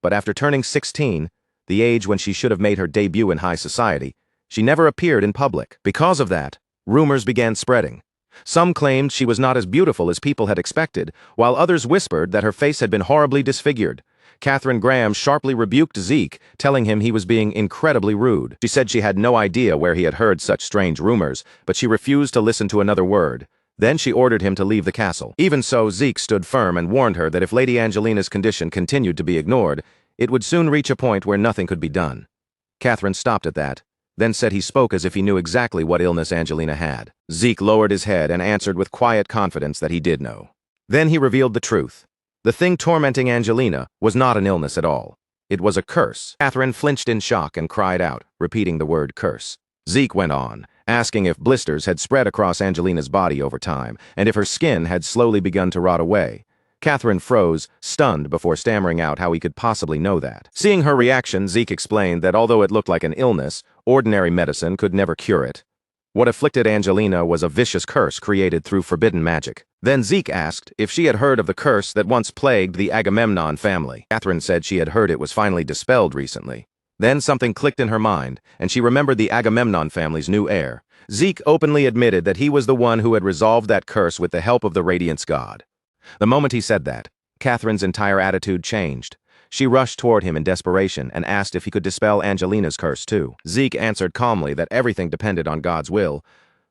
Speaker 1: But after turning 16, the age when she should have made her debut in high society, she never appeared in public. Because of that, rumors began spreading. Some claimed she was not as beautiful as people had expected, while others whispered that her face had been horribly disfigured. Catherine Graham sharply rebuked Zeke, telling him he was being incredibly rude. She said she had no idea where he had heard such strange rumors, but she refused to listen to another word. Then she ordered him to leave the castle. Even so, Zeke stood firm and warned her that if Lady Angelina's condition continued to be ignored, it would soon reach a point where nothing could be done. Catherine stopped at that, then said he spoke as if he knew exactly what illness Angelina had. Zeke lowered his head and answered with quiet confidence that he did know. Then he revealed the truth. The thing tormenting Angelina was not an illness at all. It was a curse. Catherine flinched in shock and cried out, repeating the word curse. Zeke went on, asking if blisters had spread across Angelina's body over time, and if her skin had slowly begun to rot away. Catherine froze, stunned before stammering out how he could possibly know that. Seeing her reaction, Zeke explained that although it looked like an illness, ordinary medicine could never cure it. What afflicted Angelina was a vicious curse created through forbidden magic. Then Zeke asked if she had heard of the curse that once plagued the Agamemnon family. Catherine said she had heard it was finally dispelled recently. Then something clicked in her mind, and she remembered the Agamemnon family's new heir. Zeke openly admitted that he was the one who had resolved that curse with the help of the Radiance God. The moment he said that, Catherine's entire attitude changed. She rushed toward him in desperation and asked if he could dispel Angelina's curse too. Zeke answered calmly that everything depended on God's will,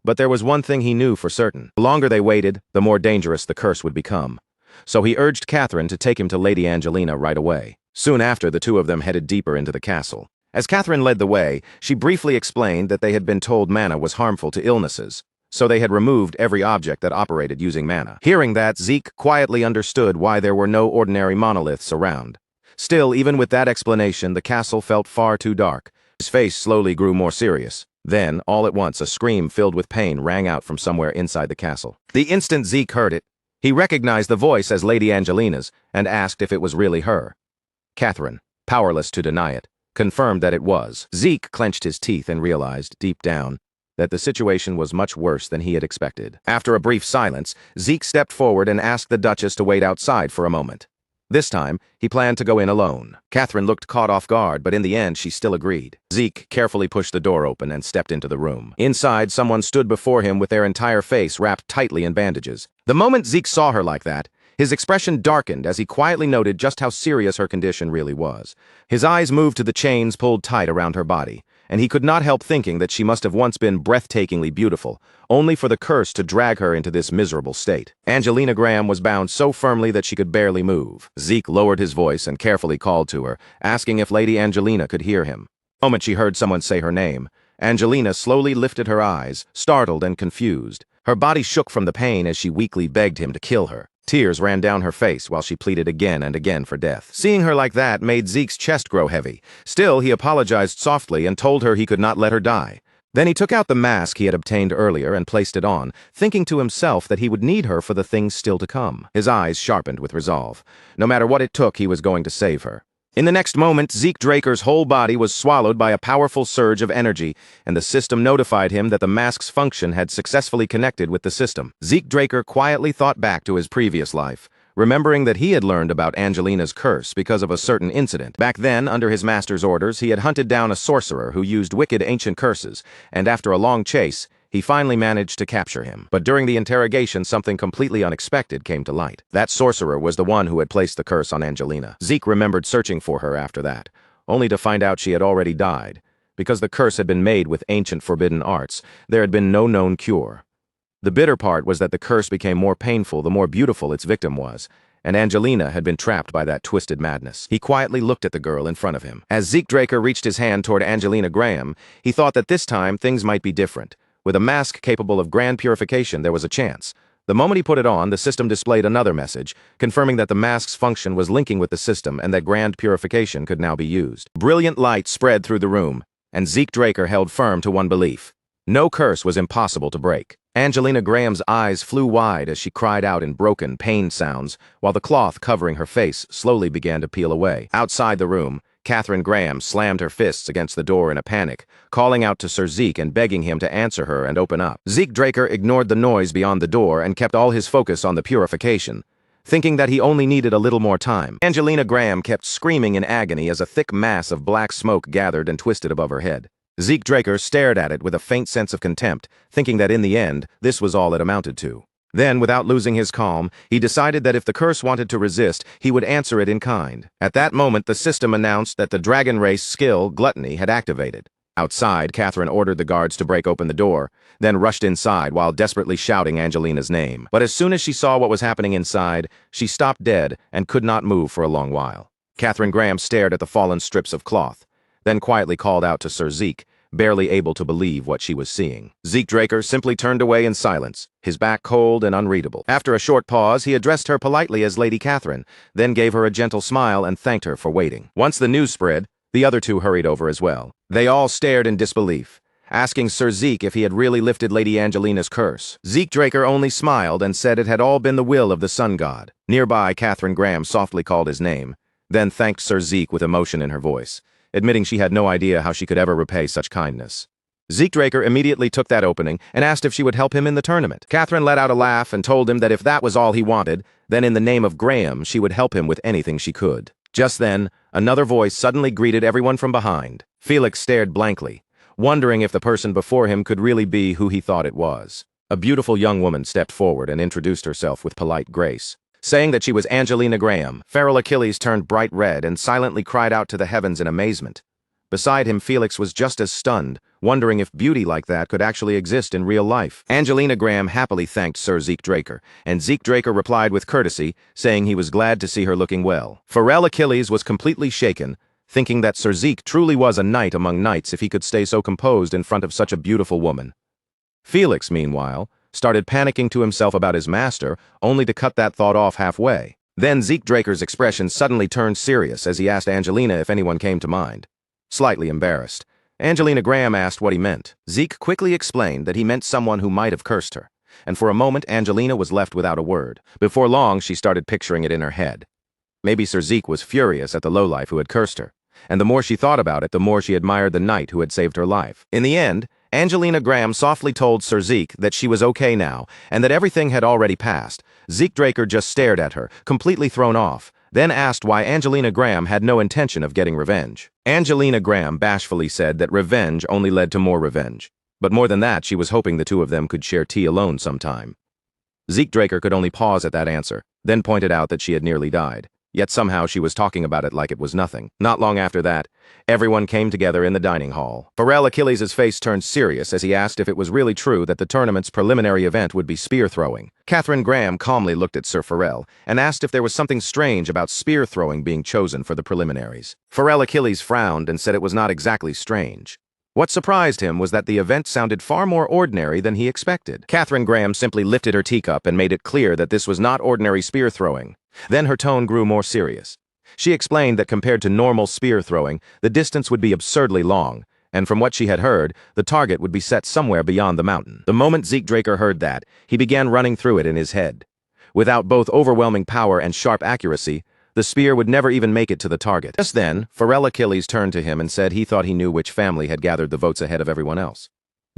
Speaker 1: but there was one thing he knew for certain. The longer they waited, the more dangerous the curse would become. So he urged Catherine to take him to Lady Angelina right away. Soon after, the two of them headed deeper into the castle. As Catherine led the way, she briefly explained that they had been told mana was harmful to illnesses, so they had removed every object that operated using mana. Hearing that, Zeke quietly understood why there were no ordinary monoliths around. Still, even with that explanation, the castle felt far too dark. His face slowly grew more serious. Then, all at once, a scream filled with pain rang out from somewhere inside the castle. The instant Zeke heard it, he recognized the voice as Lady Angelina's and asked if it was really her. Catherine, powerless to deny it, confirmed that it was. Zeke clenched his teeth and realized, deep down, that the situation was much worse than he had expected. After a brief silence, Zeke stepped forward and asked the Duchess to wait outside for a moment. This time, he planned to go in alone. Catherine looked caught off guard, but in the end, she still agreed. Zeke carefully pushed the door open and stepped into the room. Inside, someone stood before him with their entire face wrapped tightly in bandages. The moment Zeke saw her like that, his expression darkened as he quietly noted just how serious her condition really was. His eyes moved to the chains pulled tight around her body, and he could not help thinking that she must have once been breathtakingly beautiful, only for the curse to drag her into this miserable state. Angelina Graham was bound so firmly that she could barely move. Zeke lowered his voice and carefully called to her, asking if Lady Angelina could hear him. The moment she heard someone say her name, Angelina slowly lifted her eyes, startled and confused. Her body shook from the pain as she weakly begged him to kill her. Tears ran down her face while she pleaded again and again for death. Seeing her like that made Zeke's chest grow heavy. Still, he apologized softly and told her he could not let her die. Then he took out the mask he had obtained earlier and placed it on, thinking to himself that he would need her for the things still to come. His eyes sharpened with resolve. No matter what it took, he was going to save her. In the next moment, Zeke Draker's whole body was swallowed by a powerful surge of energy, and the system notified him that the mask's function had successfully connected with the system. Zeke Draker quietly thought back to his previous life, remembering that he had learned about Angelina's curse because of a certain incident. Back then, under his master's orders, he had hunted down a sorcerer who used wicked ancient curses, and after a long chase, he finally managed to capture him. But during the interrogation, something completely unexpected came to light. That sorcerer was the one who had placed the curse on Angelina. Zeke remembered searching for her after that, only to find out she had already died. Because the curse had been made with ancient forbidden arts, there had been no known cure. The bitter part was that the curse became more painful the more beautiful its victim was, and Angelina had been trapped by that twisted madness. He quietly looked at the girl in front of him. As Zeke Draker reached his hand toward Angelina Graham, he thought that this time things might be different. With a mask capable of grand purification, there was a chance. The moment he put it on, the system displayed another message, confirming that the mask's function was linking with the system and that grand purification could now be used. Brilliant light spread through the room, and Zeke Draker held firm to one belief. No curse was impossible to break. Angelina Graham's eyes flew wide as she cried out in broken, pain sounds, while the cloth covering her face slowly began to peel away. Outside the room, Catherine Graham slammed her fists against the door in a panic, calling out to Sir Zeke and begging him to answer her and open up. Zeke Draker ignored the noise beyond the door and kept all his focus on the purification, thinking that he only needed a little more time. Angelina Graham kept screaming in agony as a thick mass of black smoke gathered and twisted above her head. Zeke Draker stared at it with a faint sense of contempt, thinking that in the end, this was all it amounted to. Then, without losing his calm, he decided that if the curse wanted to resist, he would answer it in kind. At that moment, the system announced that the dragon race skill, Gluttony, had activated. Outside, Catherine ordered the guards to break open the door, then rushed inside while desperately shouting Angelina's name. But as soon as she saw what was happening inside, she stopped dead and could not move for a long while. Catherine Graham stared at the fallen strips of cloth, then quietly called out to Sir Zeke, barely able to believe what she was seeing. Zeke Draker simply turned away in silence, his back cold and unreadable. After a short pause, he addressed her politely as Lady Catherine, then gave her a gentle smile and thanked her for waiting. Once the news spread, the other two hurried over as well. They all stared in disbelief, asking Sir Zeke if he had really lifted Lady Angelina's curse. Zeke Draker only smiled and said it had all been the will of the sun god. Nearby, Catherine Graham softly called his name, then thanked Sir Zeke with emotion in her voice, admitting she had no idea how she could ever repay such kindness. Zeke Draker immediately took that opening and asked if she would help him in the tournament. Catherine let out a laugh and told him that if that was all he wanted, then in the name of Graham, she would help him with anything she could. Just then, another voice suddenly greeted everyone from behind. Felix stared blankly, wondering if the person before him could really be who he thought it was. A beautiful young woman stepped forward and introduced herself with polite grace. Saying that she was Angelina Graham, Feral Achilles turned bright red and silently cried out to the heavens in amazement. Beside him, Felix was just as stunned, wondering if beauty like that could actually exist in real life. Angelina Graham happily thanked Sir Zeke Draker, and Zeke Draker replied with courtesy, saying he was glad to see her looking well. Feral Achilles was completely shaken, thinking that Sir Zeke truly was a knight among knights if he could stay so composed in front of such a beautiful woman. Felix, meanwhile, started panicking to himself about his master, only to cut that thought off halfway. Then Zeke Draker's expression suddenly turned serious as he asked Angelina if anyone came to mind. Slightly embarrassed, Angelina Graham asked what he meant. Zeke quickly explained that he meant someone who might have cursed her, and for a moment Angelina was left without a word. Before long, she started picturing it in her head. Maybe Sir Zeke was furious at the lowlife who had cursed her, and the more she thought about it, the more she admired the knight who had saved her life. In the end, Angelina Graham softly told Sir Zeke that she was okay now, and that everything had already passed. Zeke Draker just stared at her, completely thrown off, then asked why Angelina Graham had no intention of getting revenge. Angelina Graham bashfully said that revenge only led to more revenge. But more than that, she was hoping the two of them could share tea alone sometime. Zeke Draker could only pause at that answer, then pointed out that she had nearly died. Yet somehow she was talking about it like it was nothing. Not long after that, everyone came together in the dining hall. Feral Achilles' face turned serious as he asked if it was really true that the tournament's preliminary event would be spear throwing. Catherine Graham calmly looked at Sir Feral and asked if there was something strange about spear throwing being chosen for the preliminaries. Feral Achilles frowned and said it was not exactly strange. What surprised him was that the event sounded far more ordinary than he expected. Catherine Graham simply lifted her teacup and made it clear that this was not ordinary spear throwing. Then her tone grew more serious. She explained that compared to normal spear throwing, the distance would be absurdly long, and from what she had heard, the target would be set somewhere beyond the mountain. The moment Zeke Draker heard that, he began running through it in his head. Without both overwhelming power and sharp accuracy, the spear would never even make it to the target. Just then, Feral Achilles turned to him and said he thought he knew which family had gathered the votes ahead of everyone else.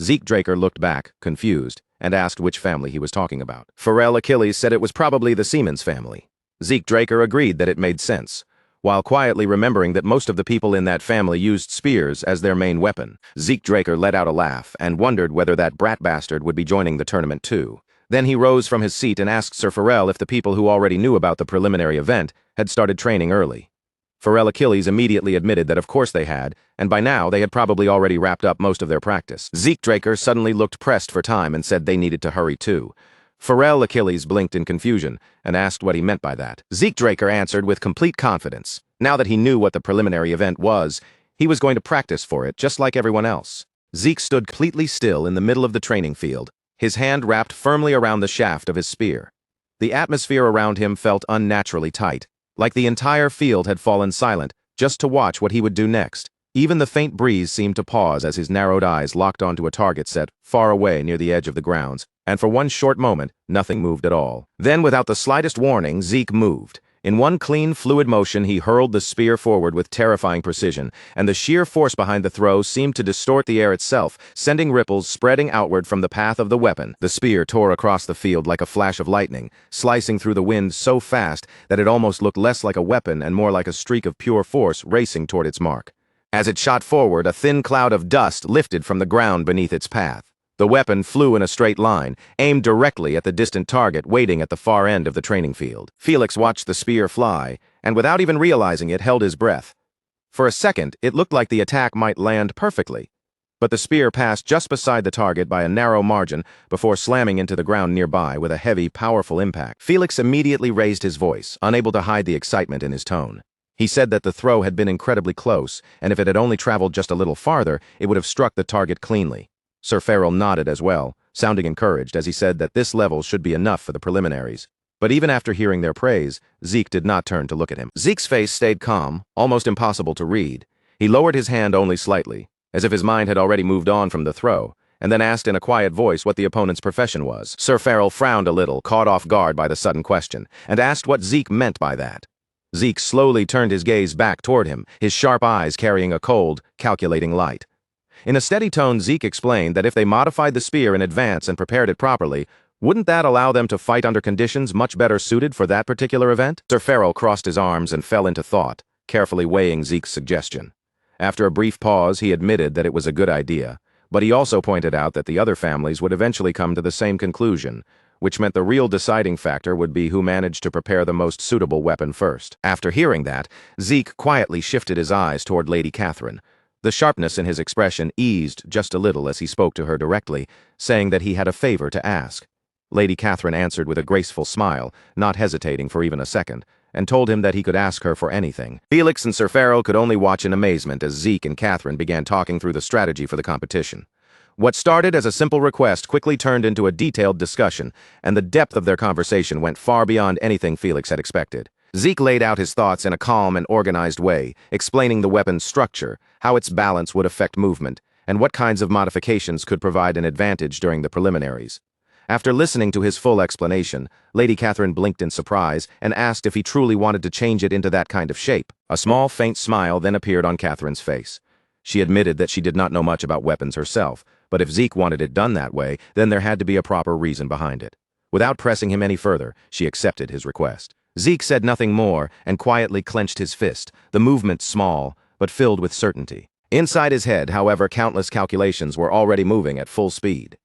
Speaker 1: Zeke Draker looked back, confused, and asked which family he was talking about. Feral Achilles said it was probably the Siemens family. Zeke Draker agreed that it made sense, while quietly remembering that most of the people in that family used spears as their main weapon. Zeke Draker let out a laugh and wondered whether that brat bastard would be joining the tournament too. Then he rose from his seat and asked Sir Feral if the people who already knew about the preliminary event had started training early. Pharrell Achilles immediately admitted that of course they had, and by now they had probably already wrapped up most of their practice. Zeke Draker suddenly looked pressed for time and said they needed to hurry too. Pharrell Achilles blinked in confusion and asked what he meant by that. Zeke Draker answered with complete confidence. Now that he knew what the preliminary event was, he was going to practice for it just like everyone else. Zeke stood completely still in the middle of the training field, his hand wrapped firmly around the shaft of his spear. The atmosphere around him felt unnaturally tight, like the entire field had fallen silent, just to watch what he would do next. Even the faint breeze seemed to pause as his narrowed eyes locked onto a target set far away near the edge of the grounds, and for one short moment, nothing moved at all. Then, without the slightest warning, Zeke moved. In one clean, fluid motion, he hurled the spear forward with terrifying precision, and the sheer force behind the throw seemed to distort the air itself, sending ripples spreading outward from the path of the weapon. The spear tore across the field like a flash of lightning, slicing through the wind so fast that it almost looked less like a weapon and more like a streak of pure force racing toward its mark. As it shot forward, a thin cloud of dust lifted from the ground beneath its path. The weapon flew in a straight line, aimed directly at the distant target waiting at the far end of the training field. Felix watched the spear fly, and without even realizing it, held his breath. For a second, it looked like the attack might land perfectly, but the spear passed just beside the target by a narrow margin before slamming into the ground nearby with a heavy, powerful impact. Felix immediately raised his voice, unable to hide the excitement in his tone. He said that the throw had been incredibly close, and if it had only traveled just a little farther, it would have struck the target cleanly. Sir Farrell nodded as well, sounding encouraged as he said that this level should be enough for the preliminaries. But even after hearing their praise, Zeke did not turn to look at him. Zeke's face stayed calm, almost impossible to read. He lowered his hand only slightly, as if his mind had already moved on from the throw, and then asked in a quiet voice what the opponent's profession was. Sir Farrell frowned a little, caught off guard by the sudden question, and asked what Zeke meant by that. Zeke slowly turned his gaze back toward him, his sharp eyes carrying a cold, calculating light. In a steady tone, Zeke explained that if they modified the spear in advance and prepared it properly, wouldn't that allow them to fight under conditions much better suited for that particular event? Sir Farrell crossed his arms and fell into thought, carefully weighing Zeke's suggestion. After a brief pause, he admitted that it was a good idea, but he also pointed out that the other families would eventually come to the same conclusion, which meant the real deciding factor would be who managed to prepare the most suitable weapon first. After hearing that, Zeke quietly shifted his eyes toward Lady Catherine. The sharpness in his expression eased just a little as he spoke to her directly, saying that he had a favor to ask. Lady Catherine answered with a graceful smile, not hesitating for even a second, and told him that he could ask her for anything. Felix and Sir Farrell could only watch in amazement as Zeke and Catherine began talking through the strategy for the competition. What started as a simple request quickly turned into a detailed discussion, and the depth of their conversation went far beyond anything Felix had expected. Zeke laid out his thoughts in a calm and organized way, explaining the weapon's structure, how its balance would affect movement, and what kinds of modifications could provide an advantage during the preliminaries. After listening to his full explanation, Lady Catherine blinked in surprise and asked if he truly wanted to change it into that kind of shape. A small, faint smile then appeared on Catherine's face. She admitted that she did not know much about weapons herself, but if Zeke wanted it done that way, then there had to be a proper reason behind it. Without pressing him any further, she accepted his request. Zeke said nothing more and quietly clenched his fist, the movement small, but filled with certainty. Inside his head, however, countless calculations were already moving at full speed.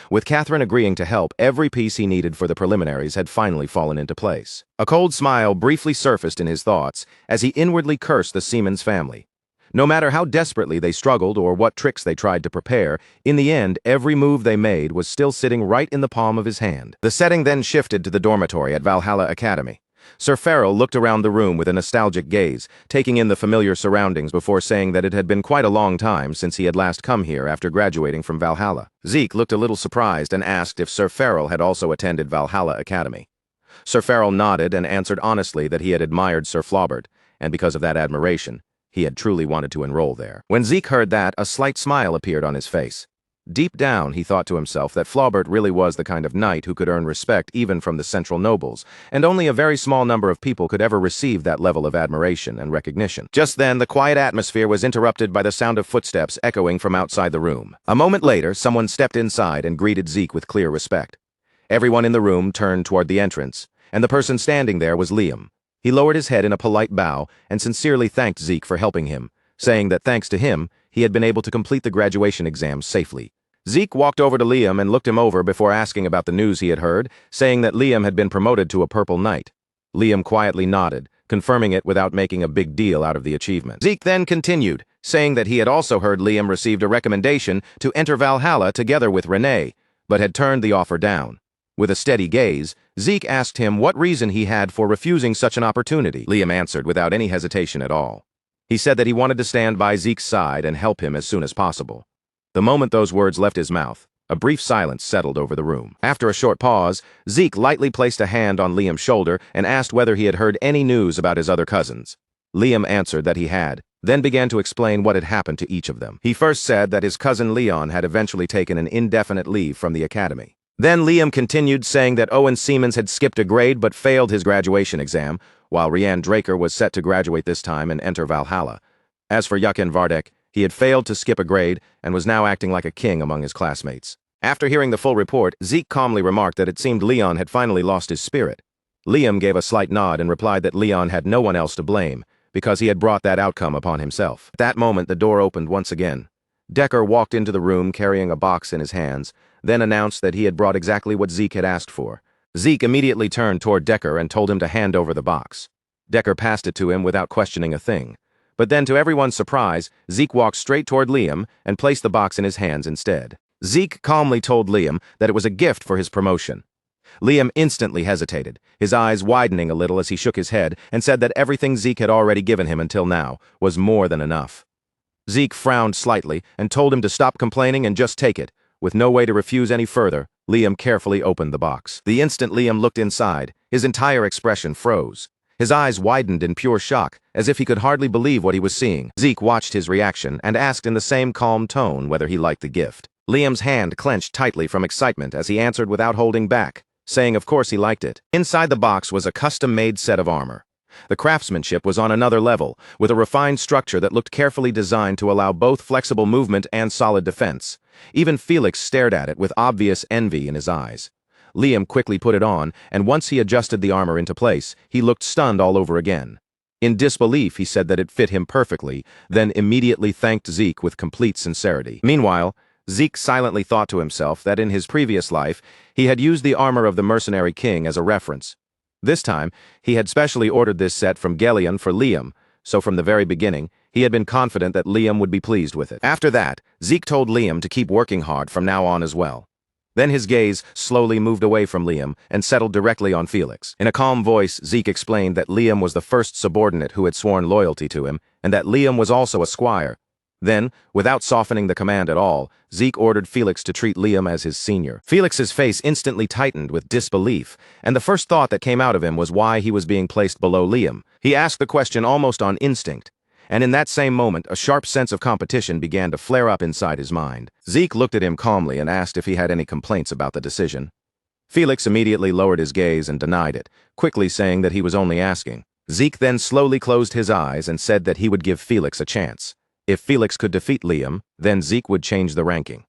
Speaker 1: With Catherine agreeing to help, every piece he needed for the preliminaries had finally fallen into place. A cold smile briefly surfaced in his thoughts as he inwardly cursed the Seaman's family. No matter how desperately they struggled or what tricks they tried to prepare, in the end, every move they made was still sitting right in the palm of his hand. The setting then shifted to the dormitory at Valhalla Academy. Sir Farrell looked around the room with a nostalgic gaze, taking in the familiar surroundings before saying that it had been quite a long time since he had last come here after graduating from Valhalla. Zeke looked a little surprised and asked if Sir Farrell had also attended Valhalla Academy. Sir Farrell nodded and answered honestly that he had admired Sir Flaubert, and because of that admiration, he had truly wanted to enroll there. When Zeke heard that, a slight smile appeared on his face. Deep down, he thought to himself that Flaubert really was the kind of knight who could earn respect even from the central nobles, and only a very small number of people could ever receive that level of admiration and recognition. Just then, the quiet atmosphere was interrupted by the sound of footsteps echoing from outside the room. A moment later, someone stepped inside and greeted Zeke with clear respect. Everyone in the room turned toward the entrance, and the person standing there was Liam. He lowered his head in a polite bow and sincerely thanked Zeke for helping him, saying that thanks to him, he had been able to complete the graduation exams safely. Zeke walked over to Liam and looked him over before asking about the news he had heard, saying that Liam had been promoted to a Purple Knight. Liam quietly nodded, confirming it without making a big deal out of the achievement. Zeke then continued, saying that he had also heard Liam received a recommendation to enter Valhalla together with Renee, but had turned the offer down. With a steady gaze, Zeke asked him what reason he had for refusing such an opportunity. Liam answered without any hesitation at all. He said that he wanted to stand by Zeke's side and help him as soon as possible. The moment those words left his mouth, a brief silence settled over the room. After a short pause, Zeke lightly placed a hand on Liam's shoulder and asked whether he had heard any news about his other cousins. Liam answered that he had, then began to explain what had happened to each of them. He first said that his cousin Leon had eventually taken an indefinite leave from the academy. Then Liam continued, saying that Owen Siemens had skipped a grade but failed his graduation exam, while Rianne Draker was set to graduate this time and enter Valhalla. As for Yakin Vardek, he had failed to skip a grade and was now acting like a king among his classmates. After hearing the full report, Zeke calmly remarked that it seemed Leon had finally lost his spirit. Liam gave a slight nod and replied that Leon had no one else to blame, because he had brought that outcome upon himself. At that moment, the door opened once again. Decker walked into the room carrying a box in his hands, then announced that he had brought exactly what Zeke had asked for. Zeke immediately turned toward Decker and told him to hand over the box. Decker passed it to him without questioning a thing. But then, to everyone's surprise, Zeke walked straight toward Liam and placed the box in his hands instead. Zeke calmly told Liam that it was a gift for his promotion. Liam instantly hesitated, his eyes widening a little as he shook his head and said that everything Zeke had already given him until now was more than enough. Zeke frowned slightly and told him to stop complaining and just take it. With no way to refuse any further, Liam carefully opened the box. The instant Liam looked inside, his entire expression froze. His eyes widened in pure shock, as if he could hardly believe what he was seeing. Zeke watched his reaction and asked in the same calm tone whether he liked the gift. Liam's hand clenched tightly from excitement as he answered without holding back, saying of course he liked it. Inside the box was a custom-made set of armor. The craftsmanship was on another level, with a refined structure that looked carefully designed to allow both flexible movement and solid defense. Even Felix stared at it with obvious envy in his eyes. Liam quickly put it on, and once he adjusted the armor into place, he looked stunned all over again. In disbelief, he said that it fit him perfectly, then immediately thanked Zeke with complete sincerity. Meanwhile, Zeke silently thought to himself that in his previous life, he had used the armor of the mercenary king as a reference. This time, he had specially ordered this set from Gelion for Liam, so from the very beginning, he had been confident that Liam would be pleased with it. After that, Zeke told Liam to keep working hard from now on as well. Then his gaze slowly moved away from Liam and settled directly on Felix. In a calm voice, Zeke explained that Liam was the first subordinate who had sworn loyalty to him, and that Liam was also a squire. Then, without softening the command at all, Zeke ordered Felix to treat Liam as his senior. Felix's face instantly tightened with disbelief, and the first thought that came out of him was why he was being placed below Liam. He asked the question almost on instinct, and in that same moment, a sharp sense of competition began to flare up inside his mind. Zeke looked at him calmly and asked if he had any complaints about the decision. Felix immediately lowered his gaze and denied it, quickly saying that he was only asking. Zeke then slowly closed his eyes and said that he would give Felix a chance. If Felix could defeat Liam, then Zeke would change the ranking.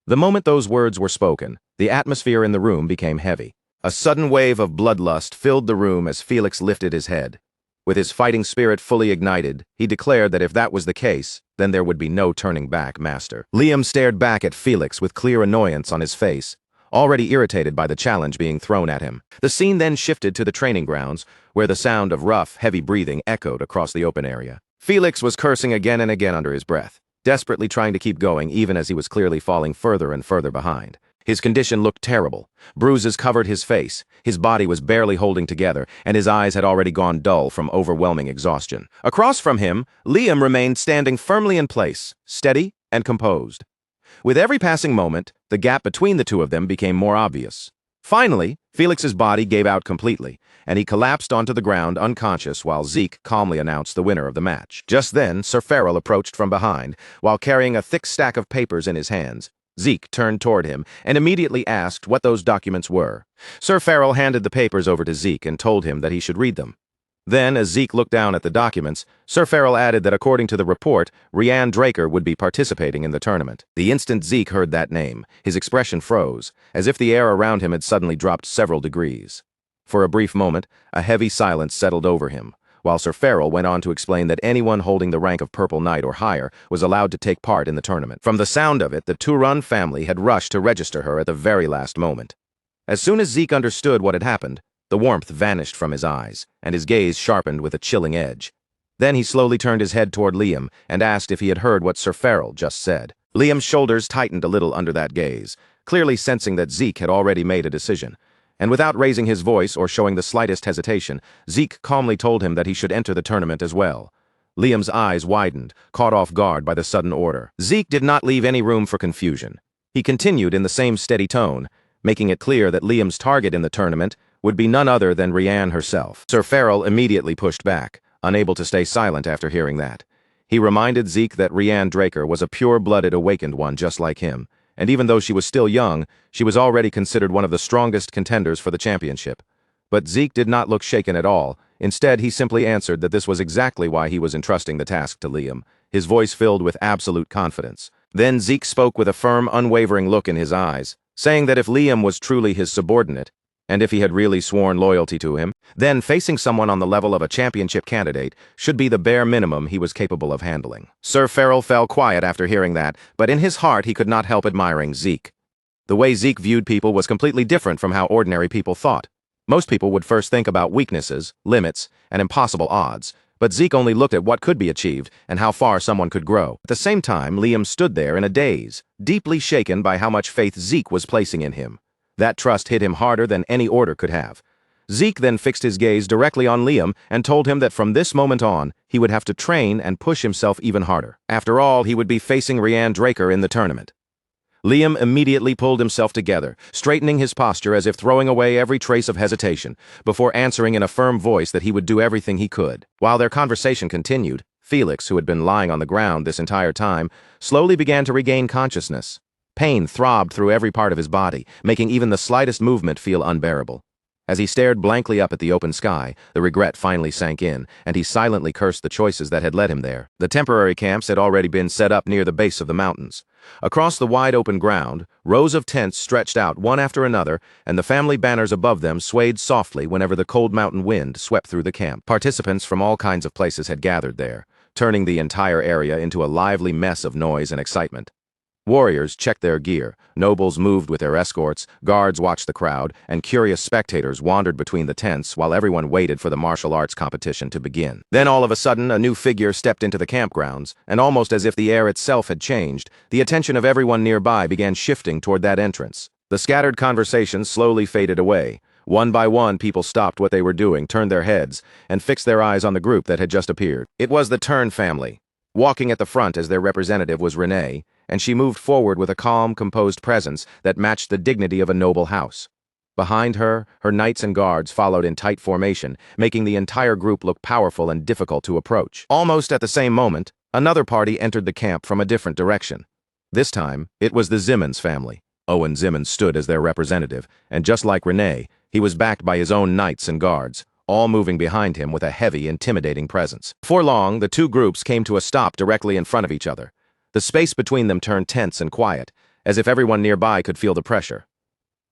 Speaker 1: The moment those words were spoken, the atmosphere in the room became heavy. A sudden wave of bloodlust filled the room as Felix lifted his head. With his fighting spirit fully ignited, he declared that if that was the case, then there would be no turning back, master. Liam stared back at Felix with clear annoyance on his face, already irritated by the challenge being thrown at him. The scene then shifted to the training grounds, where the sound of rough, heavy breathing echoed across the open area. Felix was cursing again and again under his breath, desperately trying to keep going even as he was clearly falling further and further behind. His condition looked terrible. Bruises covered his face, his body was barely holding together, and his eyes had already gone dull from overwhelming exhaustion. Across from him, Liam remained standing firmly in place, steady and composed. With every passing moment, the gap between the two of them became more obvious. Finally, Felix's body gave out completely, and he collapsed onto the ground unconscious while Zeke calmly announced the winner of the match. Just then, Sir Farrell approached from behind, while carrying a thick stack of papers in his hands. Zeke turned toward him and immediately asked what those documents were. Sir Farrell handed the papers over to Zeke and told him that he should read them. Then, as Zeke looked down at the documents, Sir Farrell added that according to the report, Rianne Draker would be participating in the tournament. The instant Zeke heard that name, his expression froze, as if the air around him had suddenly dropped several degrees. For a brief moment, a heavy silence settled over him, while Sir Farrell went on to explain that anyone holding the rank of Purple Knight or higher was allowed to take part in the tournament. From the sound of it, the Turan family had rushed to register her at the very last moment. As soon as Zeke understood what had happened, The warmth vanished from his eyes, and his gaze sharpened with a chilling edge. Then he slowly turned his head toward Liam and asked if he had heard what Sir Farrell just said. Liam's shoulders tightened a little under that gaze, clearly sensing that Zeke had already made a decision. And without raising his voice or showing the slightest hesitation, Zeke calmly told him that he should enter the tournament as well. Liam's eyes widened, caught off guard by the sudden order. Zeke did not leave any room for confusion. He continued in the same steady tone, making it clear that Liam's target in the tournament would be none other than Rianne herself. Sir Farrell immediately pushed back, unable to stay silent after hearing that. He reminded Zeke that Rianne Draker was a pure-blooded awakened one just like him, and even though she was still young, she was already considered one of the strongest contenders for the championship. But Zeke did not look shaken at all. Instead, he simply answered that this was exactly why he was entrusting the task to Liam, his voice filled with absolute confidence. Then Zeke spoke with a firm, unwavering look in his eyes, saying that if Liam was truly his subordinate, and if he had really sworn loyalty to him, then facing someone on the level of a championship candidate should be the bare minimum he was capable of handling. Sir Farrell fell quiet after hearing that, but in his heart he could not help admiring Zeke. The way Zeke viewed people was completely different from how ordinary people thought. Most people would first think about weaknesses, limits, and impossible odds, but Zeke only looked at what could be achieved and how far someone could grow. At the same time, Liam stood there in a daze, deeply shaken by how much faith Zeke was placing in him. That trust hit him harder than any order could have. Zeke then fixed his gaze directly on Liam and told him that from this moment on, he would have to train and push himself even harder. After all, he would be facing Rianne Draker in the tournament. Liam immediately pulled himself together, straightening his posture as if throwing away every trace of hesitation, before answering in a firm voice that he would do everything he could. While their conversation continued, Felix, who had been lying on the ground this entire time, slowly began to regain consciousness. Pain throbbed through every part of his body, making even the slightest movement feel unbearable. As he stared blankly up at the open sky, the regret finally sank in, and he silently cursed the choices that had led him there. The temporary camps had already been set up near the base of the mountains. Across the wide open ground, rows of tents stretched out one after another, and the family banners above them swayed softly whenever the cold mountain wind swept through the camp. Participants from all kinds of places had gathered there, turning the entire area into a lively mess of noise and excitement. Warriors checked their gear, nobles moved with their escorts, guards watched the crowd, and curious spectators wandered between the tents while everyone waited for the martial arts competition to begin. Then all of a sudden, a new figure stepped into the campgrounds, and almost as if the air itself had changed, the attention of everyone nearby began shifting toward that entrance. The scattered conversations slowly faded away. One by one, people stopped what they were doing, turned their heads, and fixed their eyes on the group that had just appeared. It was the Turn family. Walking at the front as their representative was Renee, and she moved forward with a calm, composed presence that matched the dignity of a noble house. Behind her, her knights and guards followed in tight formation, making the entire group look powerful and difficult to approach. Almost at the same moment, another party entered the camp from a different direction. This time, it was the Zimmons family. Owen Zimmons stood as their representative, and just like Renee, he was backed by his own knights and guards, all moving behind him with a heavy, intimidating presence. Before long, the two groups came to a stop directly in front of each other. The space between them turned tense and quiet, as if everyone nearby could feel the pressure.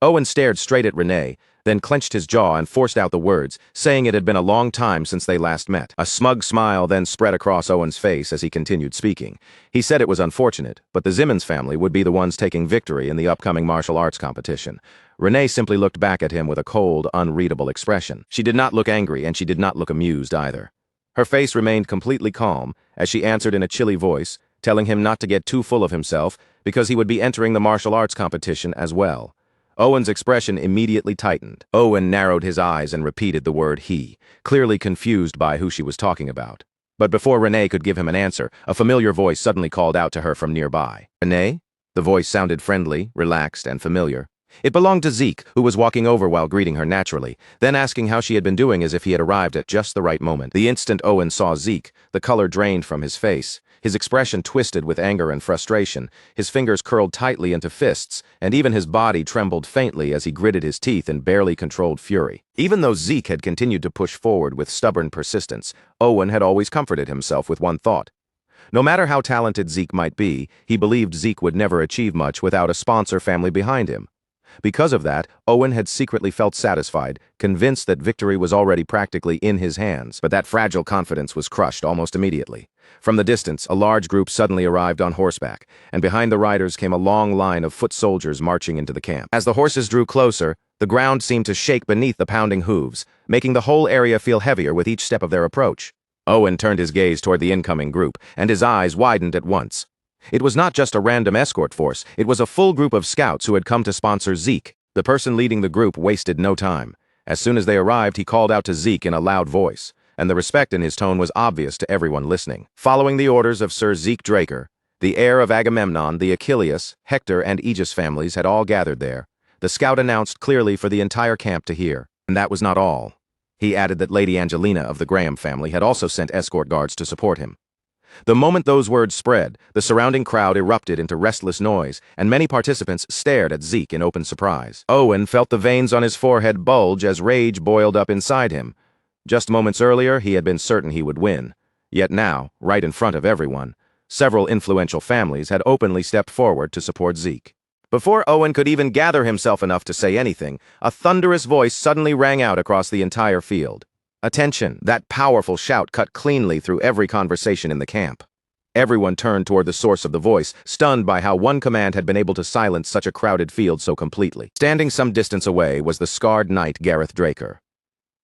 Speaker 1: Owen stared straight at Renee, then clenched his jaw and forced out the words, saying it had been a long time since they last met. A smug smile then spread across Owen's face as he continued speaking. He said it was unfortunate, but the Zimmons family would be the ones taking victory in the upcoming martial arts competition. Renee simply looked back at him with a cold, unreadable expression. She did not look angry, and she did not look amused either. Her face remained completely calm as she answered in a chilly voice, telling him not to get too full of himself because he would be entering the martial arts competition as well. Owen's expression immediately tightened. Owen narrowed his eyes and repeated the word he, clearly confused by who she was talking about. But before Renee could give him an answer, a familiar voice suddenly called out to her from nearby. Renee? The voice sounded friendly, relaxed, and familiar. It belonged to Zeke, who was walking over while greeting her naturally, then asking how she had been doing as if he had arrived at just the right moment. The instant Owen saw Zeke, the color drained from his face. His expression twisted with anger and frustration, his fingers curled tightly into fists, and even his body trembled faintly as he gritted his teeth in barely controlled fury. Even though Zeke had continued to push forward with stubborn persistence, Owen had always comforted himself with one thought. No matter how talented Zeke might be, he believed Zeke would never achieve much without a sponsor family behind him. Because of that, Owen had secretly felt satisfied, convinced that victory was already practically in his hands, but that fragile confidence was crushed almost immediately. From the distance, a large group suddenly arrived on horseback, and behind the riders came a long line of foot soldiers marching into the camp. As the horses drew closer, The ground seemed to shake beneath the pounding hooves, making the whole area feel heavier with each step of their approach. Owen turned his gaze toward the incoming group, and his eyes widened at once. It was not just a random escort force, it was a full group of scouts who had come to sponsor Zeke. The person leading the group wasted no time. As soon as they arrived, he called out to Zeke in a loud voice, and the respect in his tone was obvious to everyone listening. Following the orders of Sir Zeke Draker, the heir of Agamemnon, the Achilles, Hector, and Aegis families had all gathered there. The scout announced clearly for the entire camp to hear. And that was not all. He added that Lady Angelina of the Graham family had also sent escort guards to support him. The moment those words spread, the surrounding crowd erupted into restless noise, and many participants stared at Zeke in open surprise. Owen felt the veins on his forehead bulge as rage boiled up inside him. Just moments earlier, he had been certain he would win. Yet now, right in front of everyone, several influential families had openly stepped forward to support Zeke. Before Owen could even gather himself enough to say anything, a thunderous voice suddenly rang out across the entire field. "Attention!" That powerful shout cut cleanly through every conversation in the camp. Everyone turned toward the source of the voice, stunned by how one command had been able to silence such a crowded field so completely. Standing some distance away was the scarred knight Gareth Draker.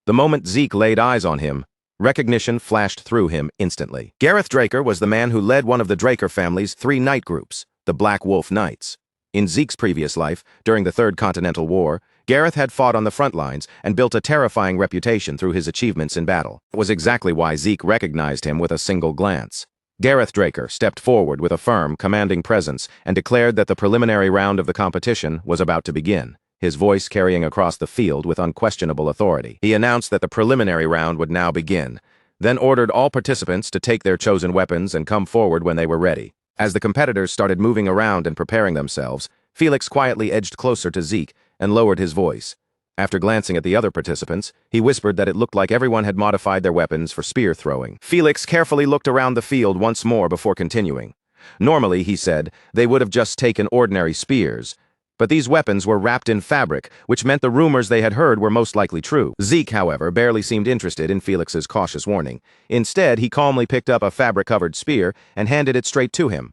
Speaker 1: The moment Zeke laid eyes on him, recognition flashed through him instantly. Gareth Draker was the man who led one of the Draker family's 3 knight groups, the Black Wolf Knights. In Zeke's previous life, during the Third Continental War, Gareth had fought on the front lines and built a terrifying reputation through his achievements in battle. It was exactly why Zeke recognized him with a single glance. Gareth Draker stepped forward with a firm, commanding presence and declared that the preliminary round of the competition was about to begin, his voice carrying across the field with unquestionable authority. He announced that the preliminary round would now begin, then ordered all participants to take their chosen weapons and come forward when they were ready. As the competitors started moving around and preparing themselves, Felix quietly edged closer to Zeke and lowered his voice. After glancing at the other participants, he whispered that it looked like everyone had modified their weapons for spear throwing. Felix carefully looked around the field once more before continuing. Normally, he said, they would have just taken ordinary spears, but these weapons were wrapped in fabric, which meant the rumors they had heard were most likely true. Zeke, however, barely seemed interested in Felix's cautious warning. Instead, he calmly picked up a fabric-covered spear and handed it straight to him.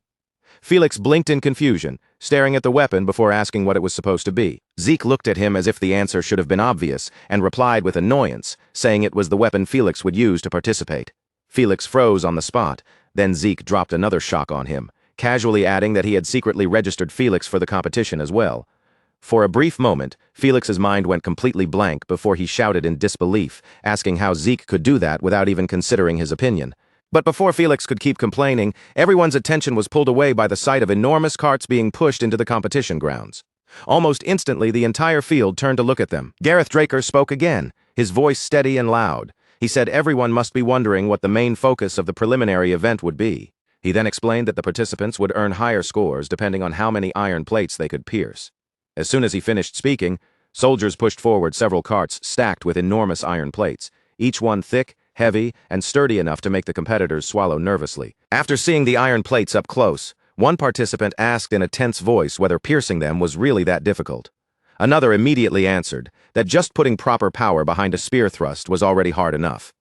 Speaker 1: Felix blinked in confusion, staring at the weapon before asking what it was supposed to be. Zeke looked at him as if the answer should have been obvious, and replied with annoyance, saying it was the weapon Felix would use to participate. Felix froze on the spot, then Zeke dropped another shock on him, casually adding that he had secretly registered Felix for the competition as well. For a brief moment, Felix's mind went completely blank before he shouted in disbelief, asking how Zeke could do that without even considering his opinion. But before Felix could keep complaining, everyone's attention was pulled away by the sight of enormous carts being pushed into the competition grounds. Almost instantly, the entire field turned to look at them. Gareth Draker spoke again, his voice steady and loud. He said everyone must be wondering what the main focus of the preliminary event would be. He then explained that the participants would earn higher scores depending on how many iron plates they could pierce. As soon as he finished speaking, soldiers pushed forward several carts stacked with enormous iron plates, each one thick, heavy, and sturdy enough to make the competitors swallow nervously. After seeing the iron plates up close, one participant asked in a tense voice whether piercing them was really that difficult. Another immediately answered that just putting proper power behind a spear thrust was already hard enough.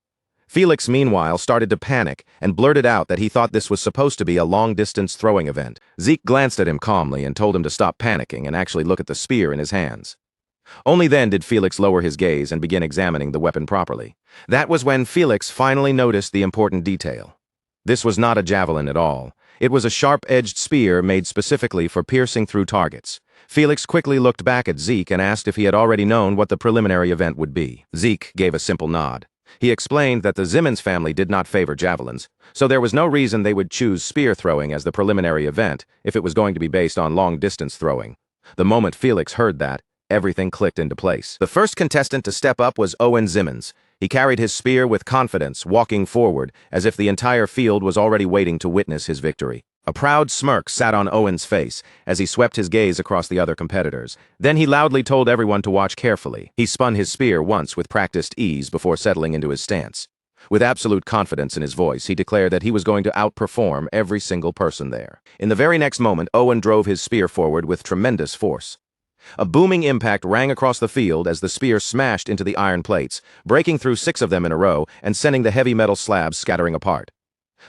Speaker 1: Felix, meanwhile, started to panic and blurted out that he thought this was supposed to be a long-distance throwing event. Zeke glanced at him calmly and told him to stop panicking and actually look at the spear in his hands. Only then did Felix lower his gaze and begin examining the weapon properly. That was when Felix finally noticed the important detail. This was not a javelin at all. It was a sharp-edged spear made specifically for piercing through targets. Felix quickly looked back at Zeke and asked if he had already known what the preliminary event would be. Zeke gave a simple nod. He explained that the Zimmons family did not favor javelins, so there was no reason they would choose spear throwing as the preliminary event if it was going to be based on long-distance throwing. The moment Felix heard that, everything clicked into place. The first contestant to step up was Owen Zimmons. He carried his spear with confidence, walking forward, as if the entire field was already waiting to witness his victory. A proud smirk sat on Owen's face as he swept his gaze across the other competitors. Then he loudly told everyone to watch carefully. He spun his spear once with practiced ease before settling into his stance. With absolute confidence in his voice, he declared that he was going to outperform every single person there. In the very next moment, Owen drove his spear forward with tremendous force. A booming impact rang across the field as the spear smashed into the iron plates, breaking through 6 of them in a row and sending the heavy metal slabs scattering apart.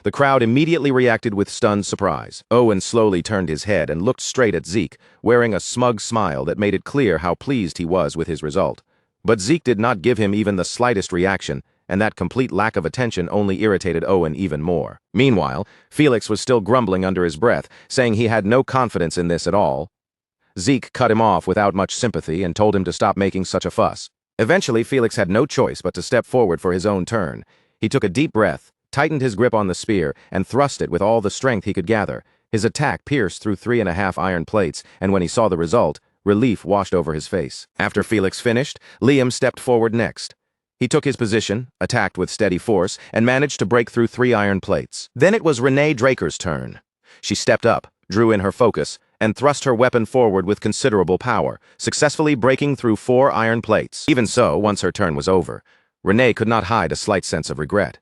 Speaker 1: The crowd immediately reacted with stunned surprise. Owen slowly turned his head and looked straight at Zeke, wearing a smug smile that made it clear how pleased he was with his result. But Zeke did not give him even the slightest reaction, and that complete lack of attention only irritated Owen even more. Meanwhile, Felix was still grumbling under his breath, saying he had no confidence in this at all. Zeke cut him off without much sympathy and told him to stop making such a fuss. Eventually, Felix had no choice but to step forward for his own turn. He took a deep breath, tightened his grip on the spear, and thrust it with all the strength he could gather. His attack pierced through 3.5 iron plates, and when he saw the result, relief washed over his face. After Felix finished, Liam stepped forward next. He took his position, attacked with steady force, and managed to break through 3 iron plates. Then it was Renee Draker's turn. She stepped up, drew in her focus, and thrust her weapon forward with considerable power, successfully breaking through 4 iron plates. Even so, once her turn was over, Renee could not hide a slight sense of regret.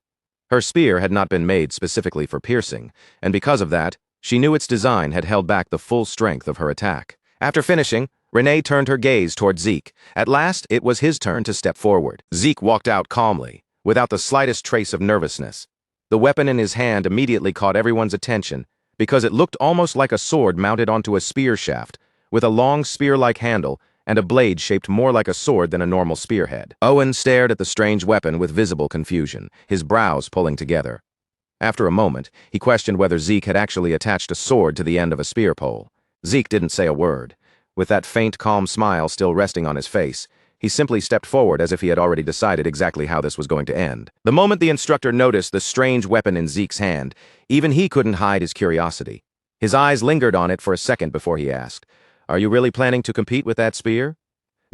Speaker 1: Her spear had not been made specifically for piercing, and because of that, she knew its design had held back the full strength of her attack. After finishing, Renee turned her gaze toward Zeke. At last, it was his turn to step forward. Zeke walked out calmly, without the slightest trace of nervousness. The weapon in his hand immediately caught everyone's attention, because it looked almost like a sword mounted onto a spear shaft, with a long spear-like handle and a blade shaped more like a sword than a normal spearhead. Owen stared at the strange weapon with visible confusion, his brows pulling together. After a moment, he questioned whether Zeke had actually attached a sword to the end of a spear pole. Zeke didn't say a word. With that faint, calm smile still resting on his face, he simply stepped forward as if he had already decided exactly how this was going to end. The moment the instructor noticed the strange weapon in Zeke's hand, even he couldn't hide his curiosity. His eyes lingered on it for a second before he asked, "Are you really planning to compete with that spear?"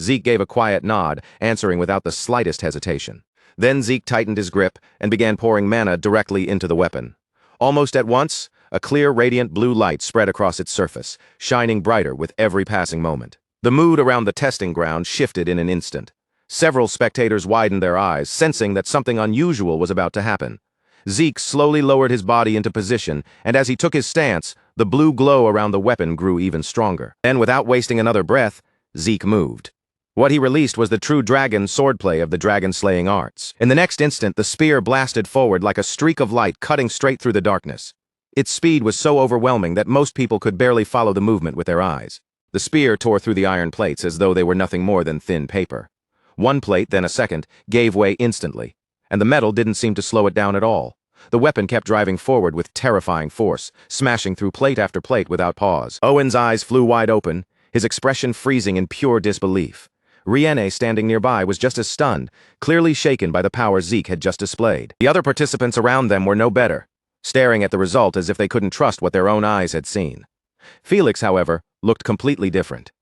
Speaker 1: Zeke gave a quiet nod, answering without the slightest hesitation. Then Zeke tightened his grip and began pouring mana directly into the weapon. Almost at once, a clear, radiant blue light spread across its surface, shining brighter with every passing moment. The mood around the testing ground shifted in an instant. Several spectators widened their eyes, sensing that something unusual was about to happen. Zeke slowly lowered his body into position, and as he took his stance, the blue glow around the weapon grew even stronger. Then, without wasting another breath, Zeke moved. What he released was the true dragon swordplay of the dragon-slaying arts. In the next instant, the spear blasted forward like a streak of light cutting straight through the darkness. Its speed was so overwhelming that most people could barely follow the movement with their eyes. The spear tore through the iron plates as though they were nothing more than thin paper. One plate, then a second, gave way instantly, and the metal didn't seem to slow it down at all. The weapon kept driving forward with terrifying force, smashing through plate after plate without pause. Owen's eyes flew wide open, his expression freezing in pure disbelief. Rienne, standing nearby, was just as stunned, clearly shaken by the power Zeke had just displayed. The other participants around them were no better, staring at the result as if they couldn't trust what their own eyes had seen. Felix, however, looked completely different.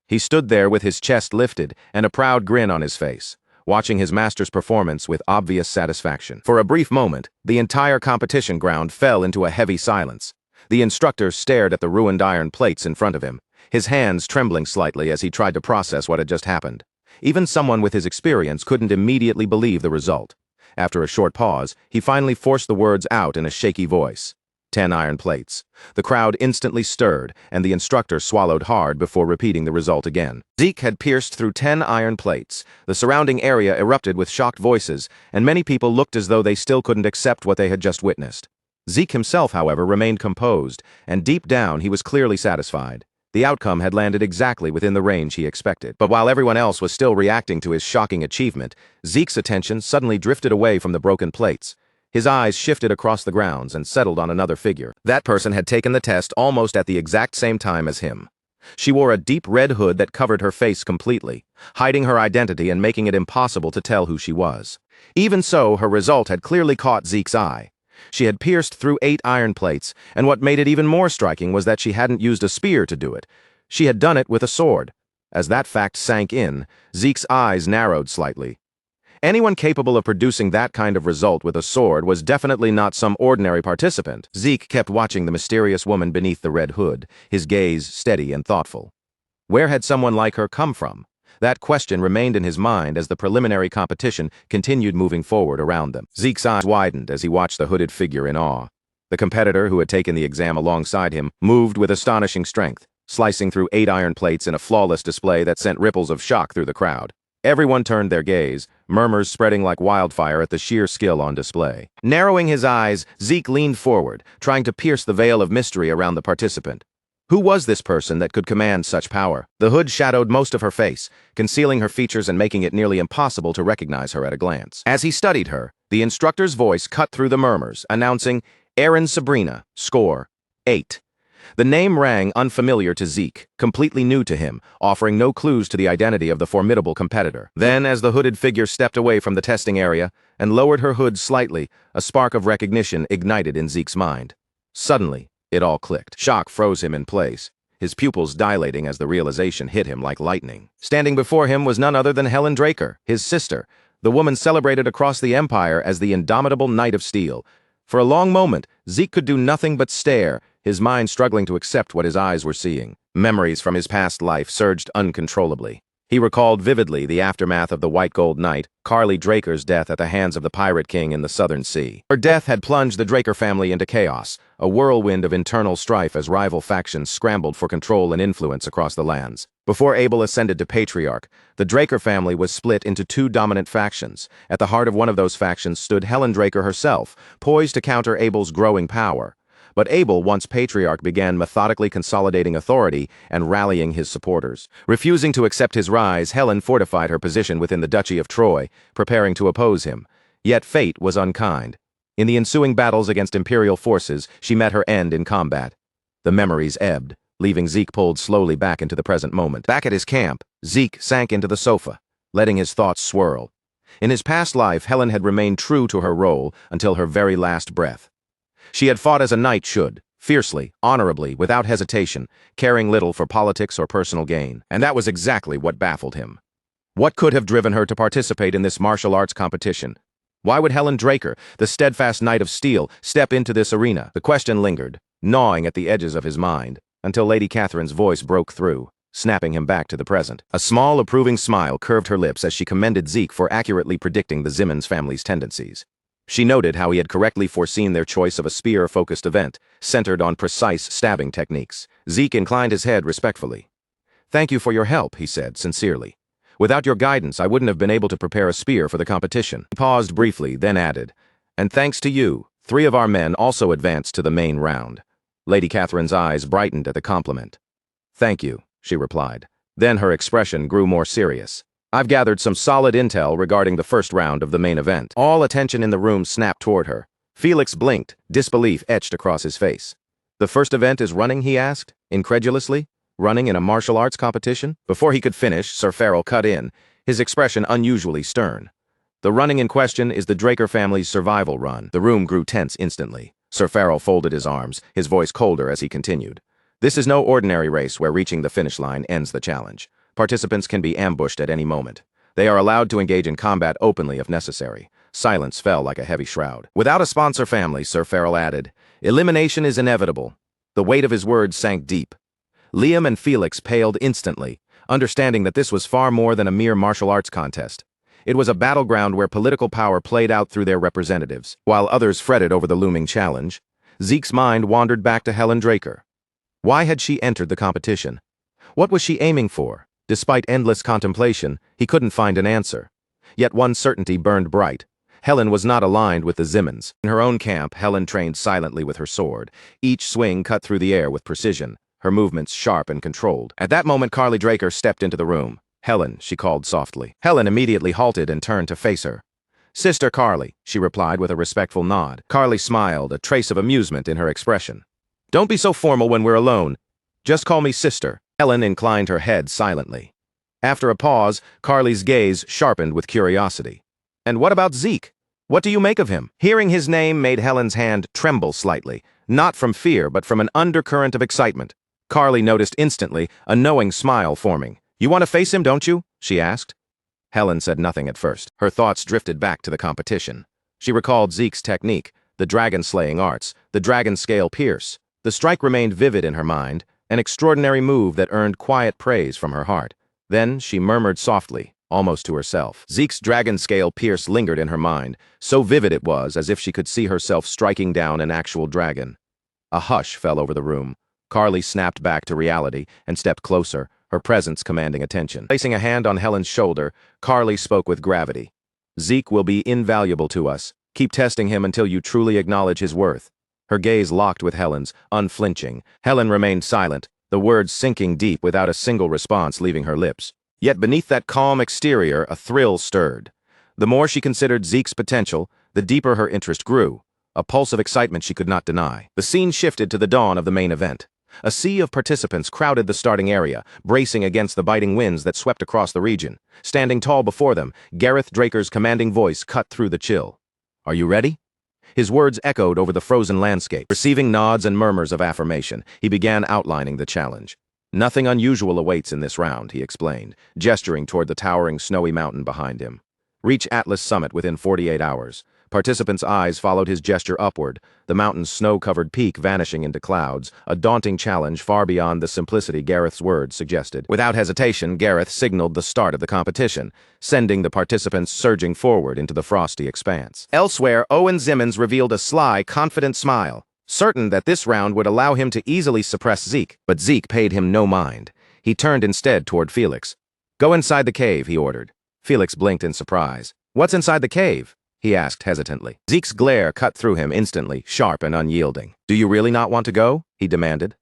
Speaker 1: He stood there with his chest lifted and a proud grin on his face, watching his master's performance with obvious satisfaction. For a brief moment, the entire competition ground fell into a heavy silence. The instructor stared at the ruined iron plates in front of him, his hands trembling slightly as he tried to process what had just happened. Even someone with his experience couldn't immediately believe the result. After a short pause, he finally forced the words out in a shaky voice. 10 iron plates. The crowd instantly stirred, and the instructor swallowed hard before repeating the result again. Zeke had pierced through 10 iron plates. The surrounding area erupted with shocked voices, and many people looked as though they still couldn't accept what they had just witnessed. Zeke himself, however, remained composed, and deep down he was clearly satisfied. The outcome had landed exactly within the range he expected. But while everyone else was still reacting to his shocking achievement, Zeke's attention suddenly drifted away from the broken plates. His eyes shifted across the grounds and settled on another figure. That person had taken the test almost at the exact same time as him. She wore a deep red hood that covered her face completely, hiding her identity and making it impossible to tell who she was. Even so, her result had clearly caught Zeke's eye. She had pierced through 8 iron plates, and what made it even more striking was that she hadn't used a spear to do it. She had done it with a sword. As that fact sank in, Zeke's eyes narrowed slightly. Anyone capable of producing that kind of result with a sword was definitely not some ordinary participant. Zeke kept watching the mysterious woman beneath the red hood, his gaze steady and thoughtful. Where had someone like her come from? That question remained in his mind as the preliminary competition continued moving forward around them. Zeke's eyes widened as he watched the hooded figure in awe. The competitor who had taken the exam alongside him moved with astonishing strength, slicing through 8 iron plates in a flawless display that sent ripples of shock through the crowd. Everyone turned their gaze, murmurs spreading like wildfire at the sheer skill on display. Narrowing his eyes, Zeke leaned forward, trying to pierce the veil of mystery around the participant. Who was this person that could command such power? The hood shadowed most of her face, concealing her features and making it nearly impossible to recognize her at a glance. As he studied her, the instructor's voice cut through the murmurs, announcing, "Erin Sabrina, score 8. The name rang unfamiliar to Zeke, completely new to him, offering no clues to the identity of the formidable competitor. Then, as the hooded figure stepped away from the testing area and lowered her hood slightly, a spark of recognition ignited in Zeke's mind. Suddenly, it all clicked. Shock froze him in place, his pupils dilating as the realization hit him like lightning. Standing before him was none other than Helen Draker, his sister, the woman celebrated across the Empire as the indomitable Knight of Steel. For a long moment, Zeke could do nothing but stare, his mind struggling to accept what his eyes were seeing. Memories from his past life surged uncontrollably. He recalled vividly the aftermath of the White Gold Knight, Carly Draker's death at the hands of the Pirate King in the Southern Sea. Her death had plunged the Draker family into chaos, a whirlwind of internal strife as rival factions scrambled for control and influence across the lands. Before Abel ascended to patriarch, the Draker family was split into two dominant factions. At the heart of one of those factions stood Helen Draker herself, poised to counter Abel's growing power. But Abel, once patriarch, began methodically consolidating authority and rallying his supporters. Refusing to accept his rise, Helen fortified her position within the Duchy of Troy, preparing to oppose him. Yet fate was unkind. In the ensuing battles against Imperial forces, she met her end in combat. The memories ebbed, leaving Zeke pulled slowly back into the present moment. Back at his camp, Zeke sank into the sofa, letting his thoughts swirl. In his past life, Helen had remained true to her role until her very last breath. She had fought as a knight should, fiercely, honorably, without hesitation, caring little for politics or personal gain. And that was exactly what baffled him. What could have driven her to participate in this martial arts competition? Why would Helen Draker, the steadfast Knight of Steel, step into this arena? The question lingered, gnawing at the edges of his mind, until Lady Catherine's voice broke through, snapping him back to the present. A small, approving smile curved her lips as she commended Zeke for accurately predicting the Zimmons family's tendencies. She noted how he had correctly foreseen their choice of a spear-focused event, centered on precise stabbing techniques. Zeke inclined his head respectfully. "Thank you for your help," he said, sincerely. "Without your guidance, I wouldn't have been able to prepare a spear for the competition." He paused briefly, then added, "And thanks to you, 3 of our men also advanced to the main round." Lady Catherine's eyes brightened at the compliment. "Thank you," she replied. Then her expression grew more serious. "I've gathered some solid intel regarding the first round of the main event." All attention in the room snapped toward her. Felix blinked, disbelief etched across his face. "The first event is running?" he asked, incredulously. "Running in a martial arts competition?" Before he could finish, Sir Farrell cut in, his expression unusually stern. "The running in question is the Draker family's survival run." The room grew tense instantly. Sir Farrell folded his arms, his voice colder as he continued. "This is no ordinary race where reaching the finish line ends the challenge. Participants can be ambushed at any moment. They are allowed to engage in combat openly if necessary." Silence fell like a heavy shroud. "Without a sponsor family," Sir Farrell added, "elimination is inevitable." The weight of his words sank deep. Liam and Felix paled instantly, understanding that this was far more than a mere martial arts contest. It was a battleground where political power played out through their representatives. While others fretted over the looming challenge, Zeke's mind wandered back to Helen Draker. Why had she entered the competition? What was she aiming for? Despite endless contemplation, he couldn't find an answer. Yet one certainty burned bright. Helen was not aligned with the Zimmons. In her own camp, Helen trained silently with her sword. Each swing cut through the air with precision, her movements sharp and controlled. At that moment, Carly Draker stepped into the room. "Helen," she called softly. Helen immediately halted and turned to face her. "Sister Carly," she replied with a respectful nod. Carly smiled, a trace of amusement in her expression. "Don't be so formal when we're alone. Just call me sister." Helen inclined her head silently. After a pause, Carly's gaze sharpened with curiosity. "And what about Zeke? What do you make of him?" Hearing his name made Helen's hand tremble slightly, not from fear but from an undercurrent of excitement. Carly noticed instantly, a knowing smile forming. "You want to face him, don't you?" she asked. Helen said nothing at first. Her thoughts drifted back to the competition. She recalled Zeke's technique, the dragon-slaying arts, the dragon scale pierce. The strike remained vivid in her mind, an extraordinary move that earned quiet praise from her heart. Then she murmured softly, almost to herself. Zeke's dragon scale pierce lingered in her mind, so vivid it was as if she could see herself striking down an actual dragon. A hush fell over the room. Carly snapped back to reality and stepped closer, her presence commanding attention. Placing a hand on Helen's shoulder, Carly spoke with gravity. "Zeke will be invaluable to us. Keep testing him until you truly acknowledge his worth." Her gaze locked with Helen's, unflinching. Helen remained silent, the words sinking deep without a single response leaving her lips. Yet beneath that calm exterior, a thrill stirred. The more she considered Zeke's potential, the deeper her interest grew, a pulse of excitement she could not deny. The scene shifted to the dawn of the main event. A sea of participants crowded the starting area, bracing against the biting winds that swept across the region. Standing tall before them, Gareth Draker's commanding voice cut through the chill. "Are you ready?" His words echoed over the frozen landscape. Receiving nods and murmurs of affirmation, he began outlining the challenge. "Nothing unusual awaits in this round," he explained, gesturing toward the towering snowy mountain behind him. "Reach Atlas Summit within 48 hours. Participants' eyes followed his gesture upward, the mountain's snow-covered peak vanishing into clouds, a daunting challenge far beyond the simplicity Gareth's words suggested. Without hesitation, Gareth signaled the start of the competition, sending the participants surging forward into the frosty expanse. Elsewhere, Owen Zimmons revealed a sly, confident smile, certain that this round would allow him to easily suppress Zeke, but Zeke paid him no mind. He turned instead toward Felix. "Go inside the cave," he ordered. Felix blinked in surprise. "What's inside the cave?" he asked hesitantly. Zeke's glare cut through him instantly, sharp and unyielding. "Do you really not want to go?" he demanded.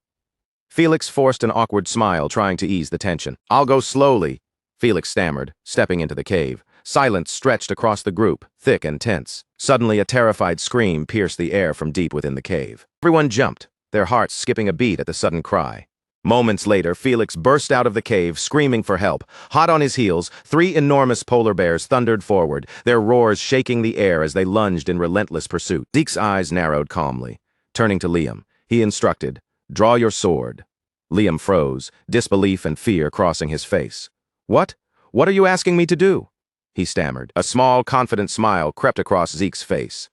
Speaker 1: Felix forced an awkward smile, trying to ease the tension. "I'll go slowly," Felix stammered, stepping into the cave. Silence stretched across the group, thick and tense. Suddenly, a terrified scream pierced the air from deep within the cave. Everyone jumped, their hearts skipping a beat at the sudden cry. Moments later, Felix burst out of the cave, screaming for help. Hot on his heels, 3 enormous polar bears thundered forward, their roars shaking the air as they lunged in relentless pursuit. Zeke's eyes narrowed calmly. Turning to Liam, he instructed, "Draw your sword." Liam froze, disbelief and fear crossing his face. "What? What are you asking me to do?" he stammered. A small, confident smile crept across Zeke's face.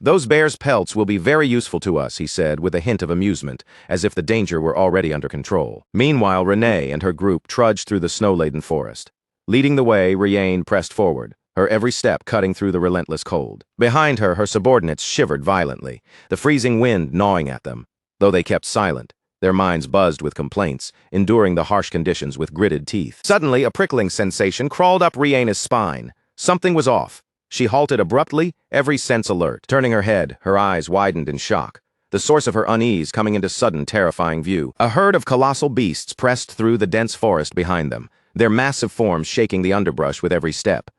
Speaker 1: "Those bears' pelts will be very useful to us," he said with a hint of amusement, as if the danger were already under control. Meanwhile, Renee and her group trudged through the snow-laden forest. Leading the way, Riane pressed forward, her every step cutting through the relentless cold. Behind her, her subordinates shivered violently, the freezing wind gnawing at them. Though they kept silent, their minds buzzed with complaints, enduring the harsh conditions with gritted teeth. Suddenly, a prickling sensation crawled up Riane's spine. Something was off. She halted abruptly, every sense alert. Turning her head, her eyes widened in shock, the source of her unease coming into sudden, terrifying view. A herd of colossal beasts pressed through the dense forest behind them, their massive forms shaking the underbrush with every step.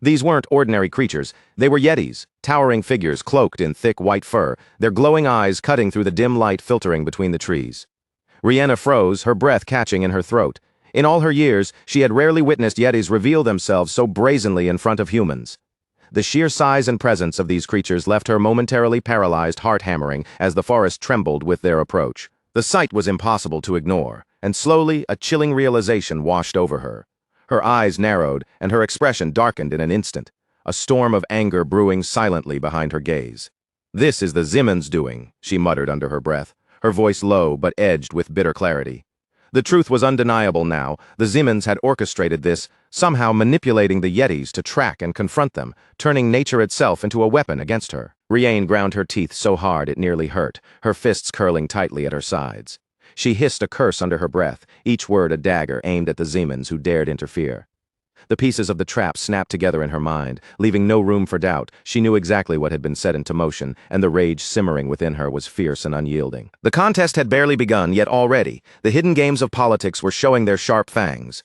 Speaker 1: These weren't ordinary creatures, they were yetis, towering figures cloaked in thick white fur, their glowing eyes cutting through the dim light filtering between the trees. Rihanna froze, her breath catching in her throat. In all her years, she had rarely witnessed yetis reveal themselves so brazenly in front of humans. The sheer size and presence of these creatures left her momentarily paralyzed, heart hammering as the forest trembled with their approach. The sight was impossible to ignore, and slowly a chilling realization washed over her. Her eyes narrowed, and her expression darkened in an instant, a storm of anger brewing silently behind her gaze. "This is the Zimmons' doing," she muttered under her breath, her voice low but edged with bitter clarity. The truth was undeniable now. The Zimmons had orchestrated this, somehow manipulating the yetis to track and confront them, turning nature itself into a weapon against her. Riane ground her teeth so hard it nearly hurt, her fists curling tightly at her sides. She hissed a curse under her breath, each word a dagger aimed at the Zimmons who dared interfere. The pieces of the trap snapped together in her mind, leaving no room for doubt. She knew exactly what had been set into motion, and the rage simmering within her was fierce and unyielding. The contest had barely begun, yet already, the hidden games of politics were showing their sharp fangs.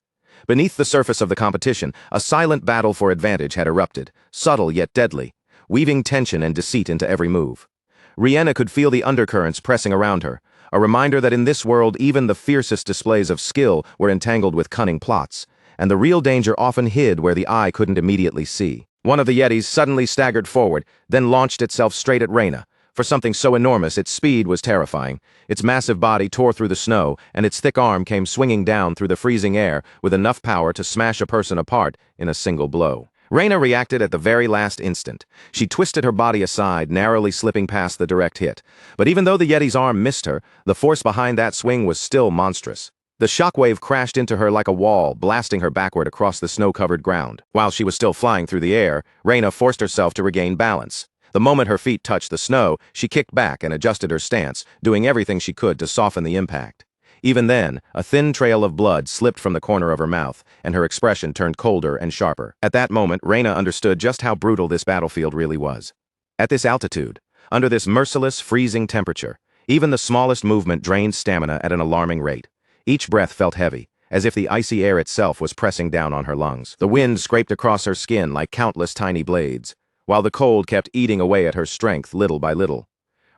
Speaker 1: Beneath the surface of the competition, a silent battle for advantage had erupted, subtle yet deadly, weaving tension and deceit into every move. Rihanna could feel the undercurrents pressing around her, a reminder that in this world even the fiercest displays of skill were entangled with cunning plots, and the real danger often hid where the eye couldn't immediately see. One of the yetis suddenly staggered forward, then launched itself straight at Reyna. For something so enormous, its speed was terrifying. Its massive body tore through the snow, and its thick arm came swinging down through the freezing air with enough power to smash a person apart in a single blow. Reyna reacted at the very last instant. She twisted her body aside, narrowly slipping past the direct hit. But even though the yeti's arm missed her, the force behind that swing was still monstrous. The shockwave crashed into her like a wall, blasting her backward across the snow-covered ground. While she was still flying through the air, Reyna forced herself to regain balance. The moment her feet touched the snow, she kicked back and adjusted her stance, doing everything she could to soften the impact. Even then, a thin trail of blood slipped from the corner of her mouth, and her expression turned colder and sharper. At that moment, Reyna understood just how brutal this battlefield really was. At this altitude, under this merciless, freezing temperature, even the smallest movement drained stamina at an alarming rate. Each breath felt heavy, as if the icy air itself was pressing down on her lungs. The wind scraped across her skin like countless tiny blades, while the cold kept eating away at her strength little by little.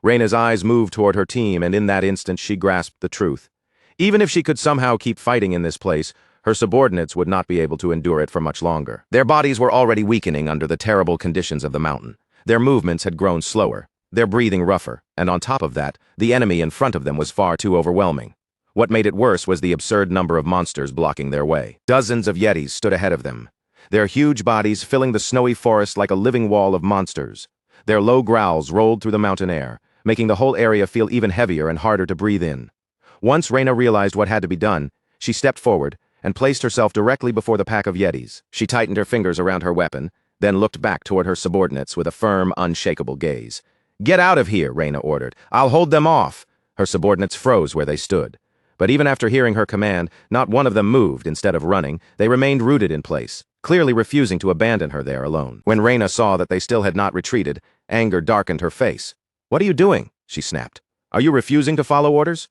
Speaker 1: Reyna's eyes moved toward her team, and in that instant she grasped the truth. Even if she could somehow keep fighting in this place, her subordinates would not be able to endure it for much longer. Their bodies were already weakening under the terrible conditions of the mountain. Their movements had grown slower, their breathing rougher, and on top of that, the enemy in front of them was far too overwhelming. What made it worse was the absurd number of monsters blocking their way. Dozens of yetis stood ahead of them, their huge bodies filling the snowy forest like a living wall of monsters. Their low growls rolled through the mountain air, making the whole area feel even heavier and harder to breathe in. Once Reyna realized what had to be done, she stepped forward and placed herself directly before the pack of yetis. She tightened her fingers around her weapon, then looked back toward her subordinates with a firm, unshakable gaze. "Get out of here," Reyna ordered. "I'll hold them off." Her subordinates froze where they stood. But even after hearing her command, not one of them moved. Instead of running, they remained rooted in place, clearly refusing to abandon her there alone. When Reyna saw that they still had not retreated, anger darkened her face. "What are you doing?" she snapped. "Are you refusing to follow orders?"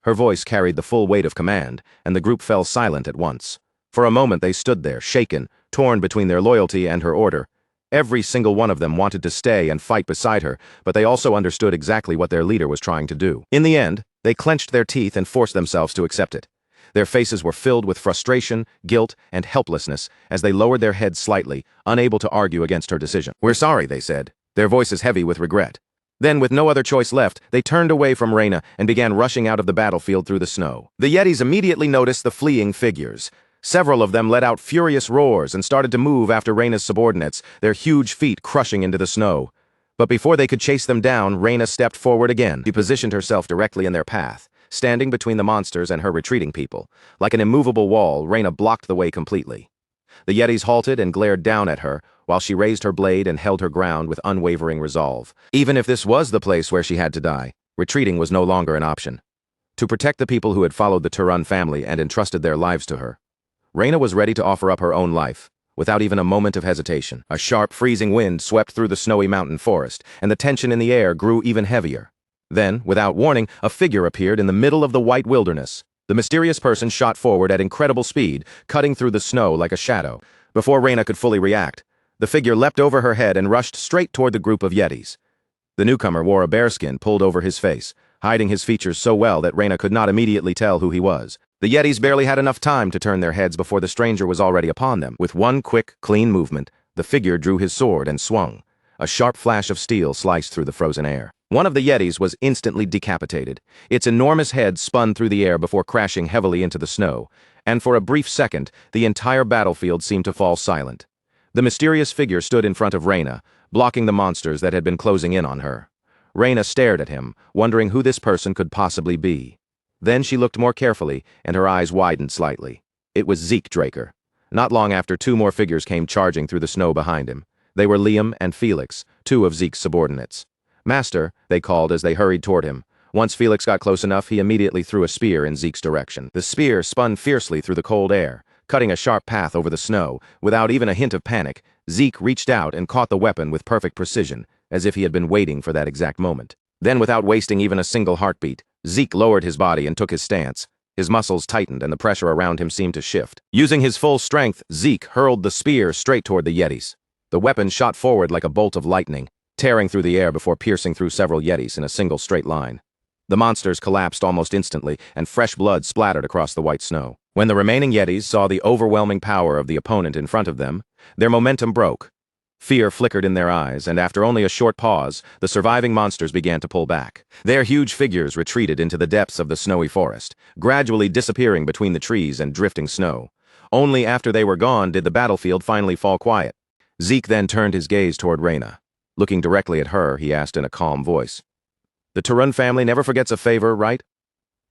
Speaker 1: Her voice carried the full weight of command, and the group fell silent at once. For a moment they stood there, shaken, torn between their loyalty and her order. Every single one of them wanted to stay and fight beside her, but they also understood exactly what their leader was trying to do. In the end, they clenched their teeth and forced themselves to accept it. Their faces were filled with frustration, guilt, and helplessness as they lowered their heads slightly, unable to argue against her decision. "We're sorry," they said, their voices heavy with regret. Then, with no other choice left, they turned away from Reyna and began rushing out of the battlefield through the snow. The yetis immediately noticed the fleeing figures. Several of them let out furious roars and started to move after Reyna's subordinates, their huge feet crushing into the snow. But before they could chase them down, Reyna stepped forward again. She positioned herself directly in their path, standing between the monsters and her retreating people. Like an immovable wall, Reyna blocked the way completely. The yetis halted and glared down at her, while she raised her blade and held her ground with unwavering resolve. Even if this was the place where she had to die, retreating was no longer an option. To protect the people who had followed the Turan family and entrusted their lives to her, Reyna was ready to offer up her own life, without even a moment of hesitation. A sharp, freezing wind swept through the snowy mountain forest, and the tension in the air grew even heavier. Then, without warning, a figure appeared in the middle of the white wilderness. The mysterious person shot forward at incredible speed, cutting through the snow like a shadow. Before Reyna could fully react, the figure leapt over her head and rushed straight toward the group of yetis. The newcomer wore a bearskin pulled over his face, hiding his features so well that Reyna could not immediately tell who he was. The yetis barely had enough time to turn their heads before the stranger was already upon them. With one quick, clean movement, the figure drew his sword and swung. A sharp flash of steel sliced through the frozen air. One of the yetis was instantly decapitated. Its enormous head spun through the air before crashing heavily into the snow, and for a brief second, the entire battlefield seemed to fall silent. The mysterious figure stood in front of Reyna, blocking the monsters that had been closing in on her. Reyna stared at him, wondering who this person could possibly be. Then she looked more carefully, and her eyes widened slightly. It was Zeke Draker. Not long after, two more figures came charging through the snow behind him. They were Liam and Felix, two of Zeke's subordinates. "Master," they called as they hurried toward him. Once Felix got close enough, he immediately threw a spear in Zeke's direction. The spear spun fiercely through the cold air, cutting a sharp path over the snow. Without even a hint of panic, Zeke reached out and caught the weapon with perfect precision, as if he had been waiting for that exact moment. Then, without wasting even a single heartbeat, Zeke lowered his body and took his stance. His muscles tightened and the pressure around him seemed to shift. Using his full strength, Zeke hurled the spear straight toward the yetis. The weapon shot forward like a bolt of lightning, tearing through the air before piercing through several yetis in a single straight line. The monsters collapsed almost instantly, and fresh blood splattered across the white snow. When the remaining yetis saw the overwhelming power of the opponent in front of them, their momentum broke. Fear flickered in their eyes, and after only a short pause, the surviving monsters began to pull back. Their huge figures retreated into the depths of the snowy forest, gradually disappearing between the trees and drifting snow. Only after they were gone did the battlefield finally fall quiet. Zeke then turned his gaze toward Reyna. Looking directly at her, he asked in a calm voice, "The Turan family never forgets a favor, right?"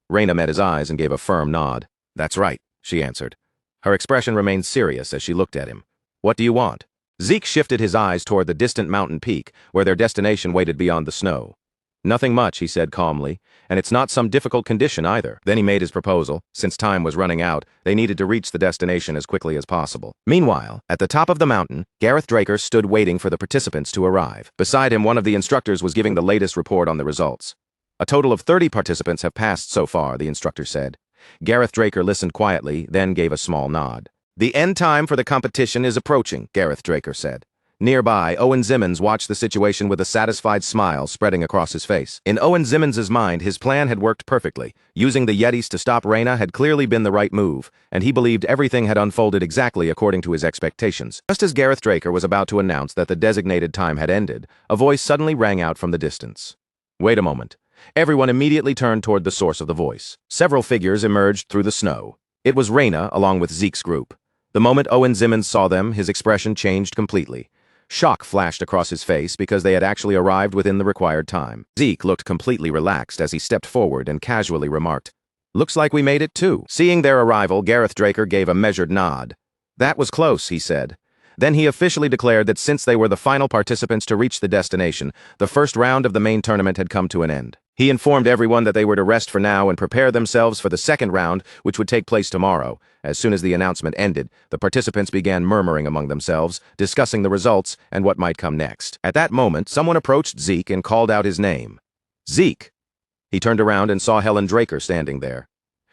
Speaker 1: Reyna met his eyes and gave a firm nod. "That's right," she answered. Her expression remained serious as she looked at him. "What do you want?" Zeke shifted his eyes toward the distant mountain peak, where their destination waited beyond the snow. Nothing much, he said calmly, and it's not some difficult condition either. Then he made his proposal. Since time was running out, they needed to reach the destination as quickly as possible. Meanwhile, at the top of the mountain, Gareth Draker stood waiting for the participants to arrive. Beside him, one of the instructors was giving the latest report on the results. A total of 30 participants have passed so far, the instructor said. Gareth Draker listened quietly, then gave a small nod. The end time for the competition is approaching, Gareth Draker said. Nearby, Owen Zimmons watched the situation with a satisfied smile spreading across his face. In Owen Zimmons' mind, his plan had worked perfectly. Using the Yetis to stop Reina had clearly been the right move, and he believed everything had unfolded exactly according to his expectations. Just as Gareth Draker was about to announce that the designated time had ended, a voice suddenly rang out from the distance. Wait a moment. Everyone immediately turned toward the source of the voice. Several figures emerged through the snow. It was Reina, along with Zeke's group. The moment Owen Zimmons saw them, his expression changed completely. Shock flashed across his face because they had actually arrived within the required time. Zeke looked completely relaxed as he stepped forward and casually remarked, "Looks like we made it too." Seeing their arrival, Gareth Draker gave a measured nod. "That was close," he said. Then he officially declared that since they were the final participants to reach the destination, the first round of the main tournament had come to an end. He informed everyone that they were to rest for now and prepare themselves for the second round, which would take place tomorrow. As soon as the announcement ended, the participants began murmuring among themselves, discussing the results and what might come next. At that moment, someone approached Zeke and called out his name. "Zeke!" He turned around and saw Helen Draker standing there.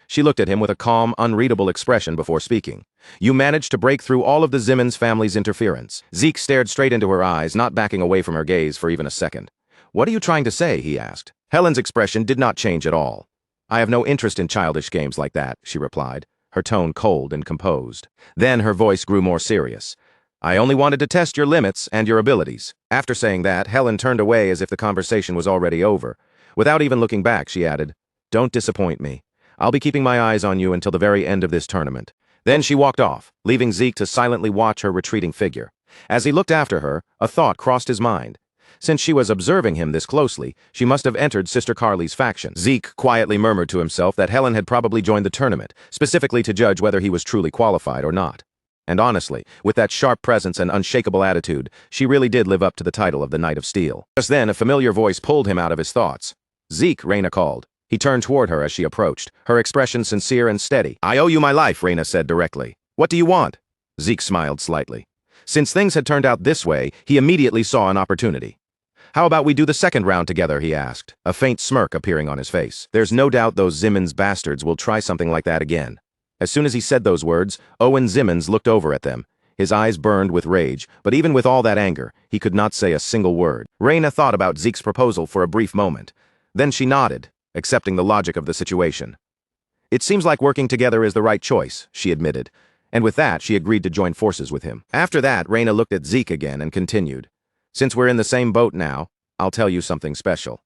Speaker 1: She looked at him with a calm, unreadable expression before speaking. "You managed to break through all of the Zimmons family's interference." Zeke stared straight into her eyes, not backing away from her gaze for even a second. "What are you trying to say?" he asked. Helen's expression did not change at all. "I have no interest in childish games like that," she replied, her tone cold and composed. Then her voice grew more serious. "I only wanted to test your limits and your abilities." After saying that, Helen turned away as if the conversation was already over. Without even looking back, she added, "Don't disappoint me. I'll be keeping my eyes on you until the very end of this tournament." Then she walked off, leaving Zeke to silently watch her retreating figure. As he looked after her, a thought crossed his mind. Since she was observing him this closely, she must have entered Sister Carly's faction. Zeke quietly murmured to himself that Helen had probably joined the tournament, specifically to judge whether he was truly qualified or not. And honestly, with that sharp presence and unshakable attitude, she really did live up to the title of the Knight of Steel. Just then, a familiar voice pulled him out of his thoughts. "Zeke," Reina called. He turned toward her as she approached, her expression sincere and steady. "I owe you my life," Reina said directly. "What do you want?" Zeke smiled slightly. Since things had turned out this way, he immediately saw an opportunity. "How about we do the second round together?" he asked, a faint smirk appearing on his face. "There's no doubt those Zimmons bastards will try something like that again." As soon as he said those words, Owen Zimmons looked over at them. His eyes burned with rage, but even with all that anger, he could not say a single word. Reina thought about Zeke's proposal for a brief moment. Then she nodded, accepting the logic of the situation. "It seems like working together is the right choice," she admitted, and with that she agreed to join forces with him. After that, Reina looked at Zeke again and continued, "Since we're in the same boat now, I'll tell you something special."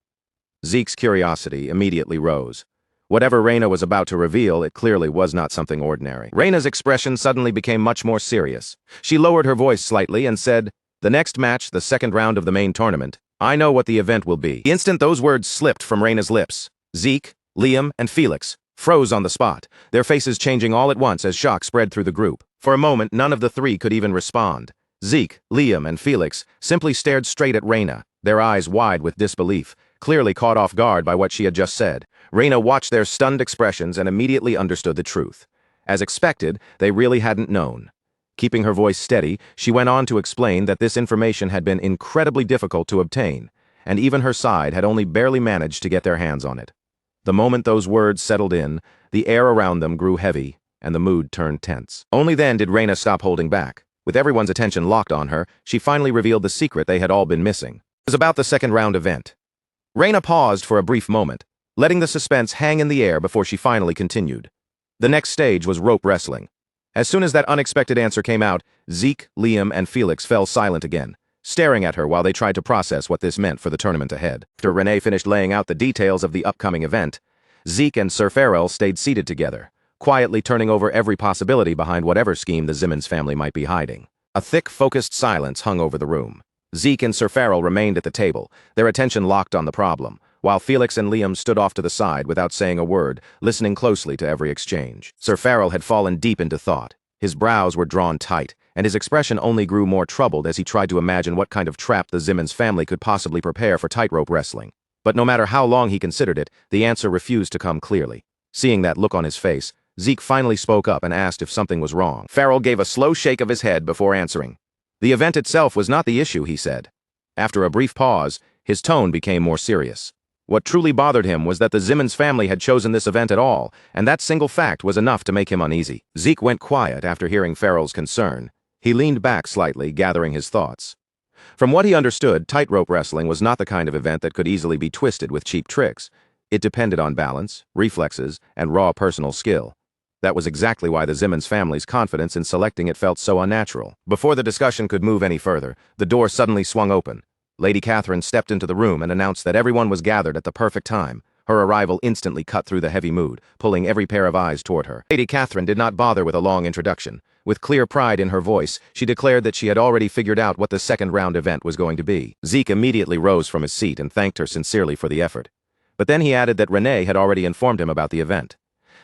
Speaker 1: Zeke's curiosity immediately rose. Whatever Reina was about to reveal, it clearly was not something ordinary. Reina's expression suddenly became much more serious. She lowered her voice slightly and said, "The next match, the second round of the main tournament, I know what the event will be." The instant those words slipped from Reina's lips, Zeke, Liam, and Felix froze on the spot, their faces changing all at once as shock spread through the group. For a moment, none of the three could even respond. Zeke, Liam, and Felix simply stared straight at Reina, their eyes wide with disbelief, clearly caught off guard by what she had just said. Reina watched their stunned expressions and immediately understood the truth. As expected, they really hadn't known. Keeping her voice steady, she went on to explain that this information had been incredibly difficult to obtain, and even her side had only barely managed to get their hands on it. The moment those words settled in, the air around them grew heavy, and the mood turned tense. Only then did Reina stop holding back. With everyone's attention locked on her, she finally revealed the secret they had all been missing. It was about the second round event. Reina paused for a brief moment, letting the suspense hang in the air before she finally continued. The next stage was rope wrestling. As soon as that unexpected answer came out, Zeke, Liam, and Felix fell silent again, staring at her while they tried to process what this meant for the tournament ahead. After Renee finished laying out the details of the upcoming event, Zeke and Sir Farrell stayed seated together, quietly turning over every possibility behind whatever scheme the Zimmons family might be hiding. A thick, focused silence hung over the room. Zeke and Sir Farrell remained at the table, their attention locked on the problem, while Felix and Liam stood off to the side without saying a word, listening closely to every exchange. Sir Farrell had fallen deep into thought. His brows were drawn tight, and his expression only grew more troubled as he tried to imagine what kind of trap the Zimmons family could possibly prepare for tightrope wrestling. But no matter how long he considered it, the answer refused to come clearly. Seeing that look on his face, Zeke finally spoke up and asked if something was wrong. Farrell gave a slow shake of his head before answering. The event itself was not the issue, he said. After a brief pause, his tone became more serious. What truly bothered him was that the Simmons family had chosen this event at all, and that single fact was enough to make him uneasy. Zeke went quiet after hearing Farrell's concern. He leaned back slightly, gathering his thoughts. From what he understood, tightrope wrestling was not the kind of event that could easily be twisted with cheap tricks. It depended on balance, reflexes, and raw personal skill. That was exactly why the Simmons family's confidence in selecting it felt so unnatural. Before the discussion could move any further, the door suddenly swung open. Lady Catherine stepped into the room and announced that everyone was gathered at the perfect time. Her arrival instantly cut through the heavy mood, pulling every pair of eyes toward her. Lady Catherine did not bother with a long introduction. With clear pride in her voice, she declared that she had already figured out what the second-round event was going to be. Zeke immediately rose from his seat and thanked her sincerely for the effort. But then he added that Renee had already informed him about the event.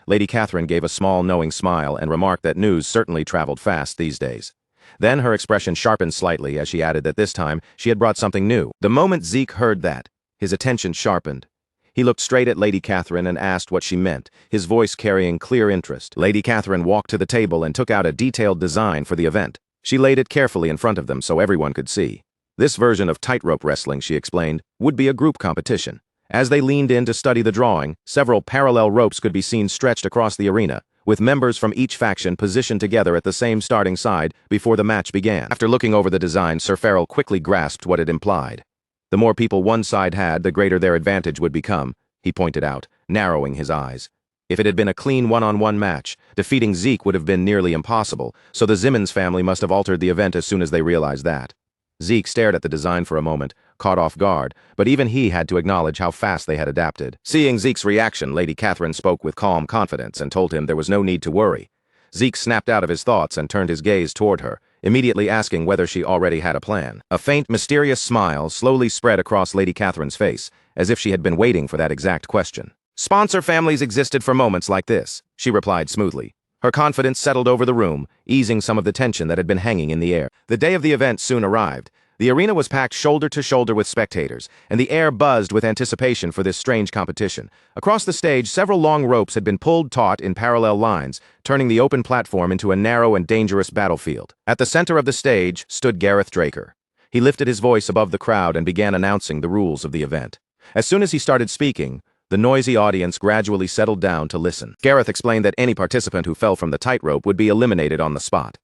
Speaker 1: Lady Catherine gave a small, knowing smile and remarked that news certainly traveled fast these days. Then her expression sharpened slightly as she added that this time she had brought something new. The moment Zeke heard that, his attention sharpened. He looked straight at Lady Catherine and asked what she meant, his voice carrying clear interest. Lady Catherine walked to the table and took out a detailed design for the event. She laid it carefully in front of them so everyone could see. This version of tightrope wrestling, she explained, would be a group competition. As they leaned in to study the drawing, several parallel ropes could be seen stretched across the arena, with members from each faction positioned together at the same starting side before the match began. After looking over the design, Sir Farrell quickly grasped what it implied. The more people one side had, the greater their advantage would become, he pointed out, narrowing his eyes. If it had been a clean one-on-one match, defeating Zeke would have been nearly impossible, so the Simmons family must have altered the event as soon as they realized that. Zeke stared at the design for a moment, caught off guard, but even he had to acknowledge how fast they had adapted. Seeing Zeke's reaction, Lady Catherine spoke with calm confidence and told him there was no need to worry. Zeke snapped out of his thoughts and turned his gaze toward her, immediately asking whether she already had a plan. A faint, mysterious smile slowly spread across Lady Catherine's face, as if she had been waiting for that exact question. Sponsor families existed for moments like this, she replied smoothly. Her confidence settled over the room, easing some of the tension that had been hanging in the air. The day of the event soon arrived. The arena was packed shoulder to shoulder with spectators, and the air buzzed with anticipation for this strange competition. Across the stage, several long ropes had been pulled taut in parallel lines, turning the open platform into a narrow and dangerous battlefield. At the center of the stage stood Gareth Draker. He lifted his voice above the crowd and began announcing the rules of the event. As soon as he started speaking, the noisy audience gradually settled down to listen. Gareth explained that any participant who fell from the tightrope would be eliminated on the spot.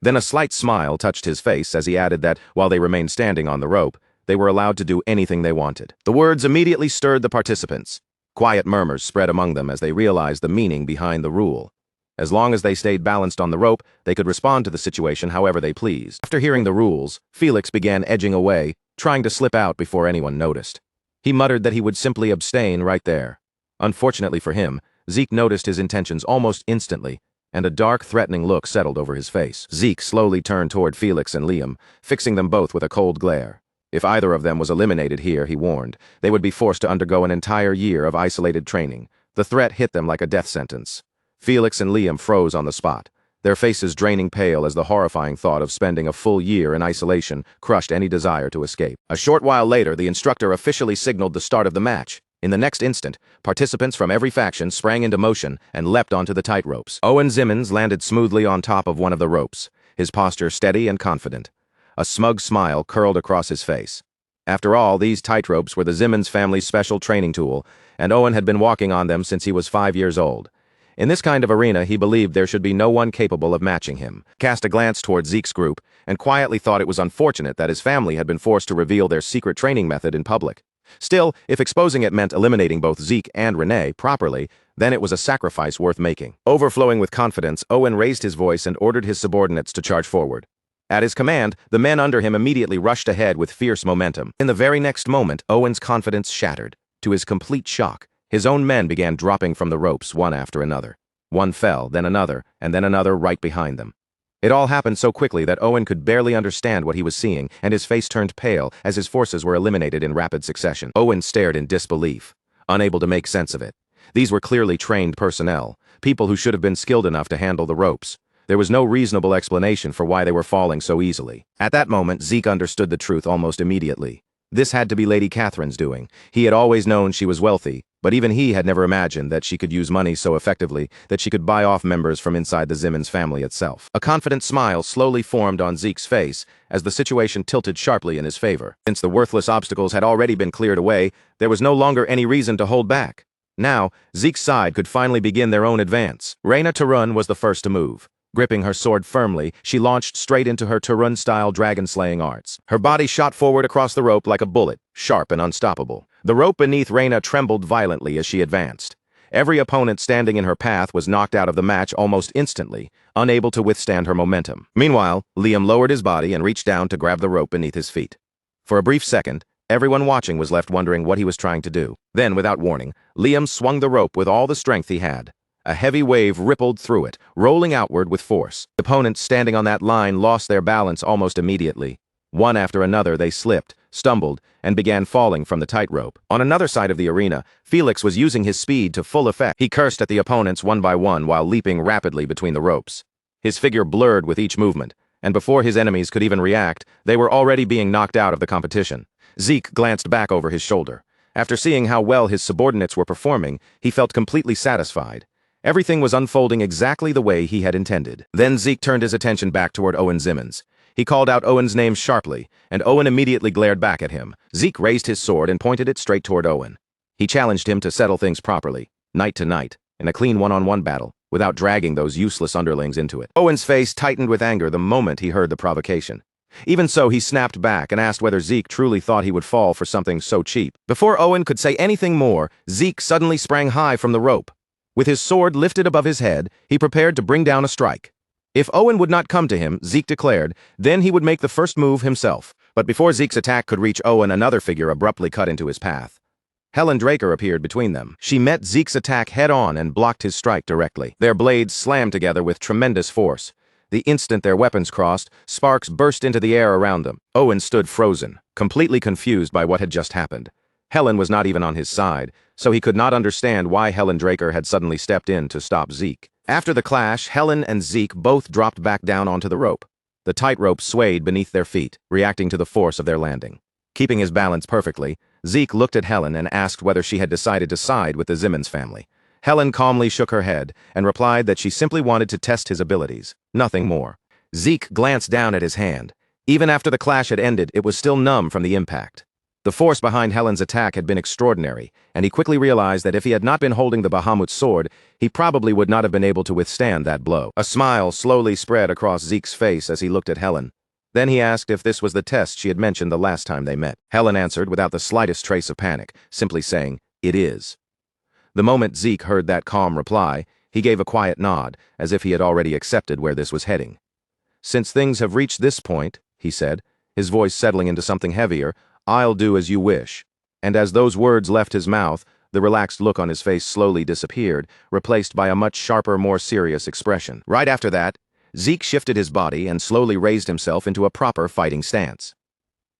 Speaker 1: Then a slight smile touched his face as he added that, while they remained standing on the rope, they were allowed to do anything they wanted. The words immediately stirred the participants. Quiet murmurs spread among them as they realized the meaning behind the rule. As long as they stayed balanced on the rope, they could respond to the situation however they pleased. After hearing the rules, Felix began edging away, trying to slip out before anyone noticed. He muttered that he would simply abstain right there. Unfortunately for him, Zeke noticed his intentions almost instantly, and a dark, threatening look settled over his face. Zeke slowly turned toward Felix and Liam, fixing them both with a cold glare. If either of them was eliminated here, he warned, they would be forced to undergo an entire year of isolated training. The threat hit them like a death sentence. Felix and Liam froze on the spot, their faces draining pale as the horrifying thought of spending a full year in isolation crushed any desire to escape. A short while later, the instructor officially signaled the start of the match. In the next instant, participants from every faction sprang into motion and leapt onto the tight ropes. Owen Simmons landed smoothly on top of one of the ropes, his posture steady and confident. A smug smile curled across his face. After all, these tight ropes were the Simmons family's special training tool, and Owen had been walking on them since he was 5 years old. In this kind of arena, he believed there should be no one capable of matching him. Cast a glance toward Zeke's group, and quietly thought it was unfortunate that his family had been forced to reveal their secret training method in public. Still, if exposing it meant eliminating both Zeke and Renee properly, then it was a sacrifice worth making. Overflowing with confidence, Owen raised his voice and ordered his subordinates to charge forward. At his command, the men under him immediately rushed ahead with fierce momentum. In the very next moment, Owen's confidence shattered. To his complete shock, his own men began dropping from the ropes one after another. One fell, then another, and then another right behind them. It all happened so quickly that Owen could barely understand what he was seeing, and his face turned pale as his forces were eliminated in rapid succession. Owen stared in disbelief, unable to make sense of it. These were clearly trained personnel, people who should have been skilled enough to handle the ropes. There was no reasonable explanation for why they were falling so easily. At that moment, Zeke understood the truth almost immediately. This had to be Lady Catherine's doing. He had always known she was wealthy, but even he had never imagined that she could use money so effectively that she could buy off members from inside the Simmons family itself. A confident smile slowly formed on Zeke's face as the situation tilted sharply in his favor. Since the worthless obstacles had already been cleared away, there was no longer any reason to hold back. Now, Zeke's side could finally begin their own advance. Reyna Turun was the first to move. Gripping her sword firmly, she launched straight into her Turun-style dragon-slaying arts. Her body shot forward across the rope like a bullet, sharp and unstoppable. The rope beneath Reyna trembled violently as she advanced. Every opponent standing in her path was knocked out of the match almost instantly, unable to withstand her momentum. Meanwhile, Liam lowered his body and reached down to grab the rope beneath his feet. For a brief second, everyone watching was left wondering what he was trying to do. Then, without warning, Liam swung the rope with all the strength he had. A heavy wave rippled through it, rolling outward with force. The opponents standing on that line lost their balance almost immediately. One after another, they slipped, stumbled, and began falling from the tightrope. On another side of the arena, Felix was using his speed to full effect. He cursed at the opponents one by one while leaping rapidly between the ropes. His figure blurred with each movement, and before his enemies could even react, they were already being knocked out of the competition. Zeke glanced back over his shoulder. After seeing how well his subordinates were performing, he felt completely satisfied. Everything was unfolding exactly the way he had intended. Then Zeke turned his attention back toward Owen Simmons. He called out Owen's name sharply, and Owen immediately glared back at him. Zeke raised his sword and pointed it straight toward Owen. He challenged him to settle things properly, night to night, in a clean one-on-one battle, without dragging those useless underlings into it. Owen's face tightened with anger the moment he heard the provocation. Even so, he snapped back and asked whether Zeke truly thought he would fall for something so cheap. Before Owen could say anything more, Zeke suddenly sprang high from the rope. With his sword lifted above his head, he prepared to bring down a strike. If Owen would not come to him, Zeke declared, then he would make the first move himself. But before Zeke's attack could reach Owen, another figure abruptly cut into his path. Helen Draker appeared between them. She met Zeke's attack head-on and blocked his strike directly. Their blades slammed together with tremendous force. The instant their weapons crossed, sparks burst into the air around them. Owen stood frozen, completely confused by what had just happened. Helen was not even on his side, so he could not understand why Helen Draker had suddenly stepped in to stop Zeke. After the clash, Helen and Zeke both dropped back down onto the rope. The tightrope swayed beneath their feet, reacting to the force of their landing. Keeping his balance perfectly, Zeke looked at Helen and asked whether she had decided to side with the Simmons family. Helen calmly shook her head and replied that she simply wanted to test his abilities, nothing more. Zeke glanced down at his hand. Even after the clash had ended, it was still numb from the impact. The force behind Helen's attack had been extraordinary, and he quickly realized that if he had not been holding the Bahamut's sword, he probably would not have been able to withstand that blow. A smile slowly spread across Zeke's face as he looked at Helen. Then he asked if this was the test she had mentioned the last time they met. Helen answered without the slightest trace of panic, simply saying, "It is." The moment Zeke heard that calm reply, he gave a quiet nod, as if he had already accepted where this was heading. "Since things have reached this point," he said, his voice settling into something heavier, "I'll do as you wish." And as those words left his mouth, the relaxed look on his face slowly disappeared, replaced by a much sharper, more serious expression. Right after that, Zeke shifted his body and slowly raised himself into a proper fighting stance.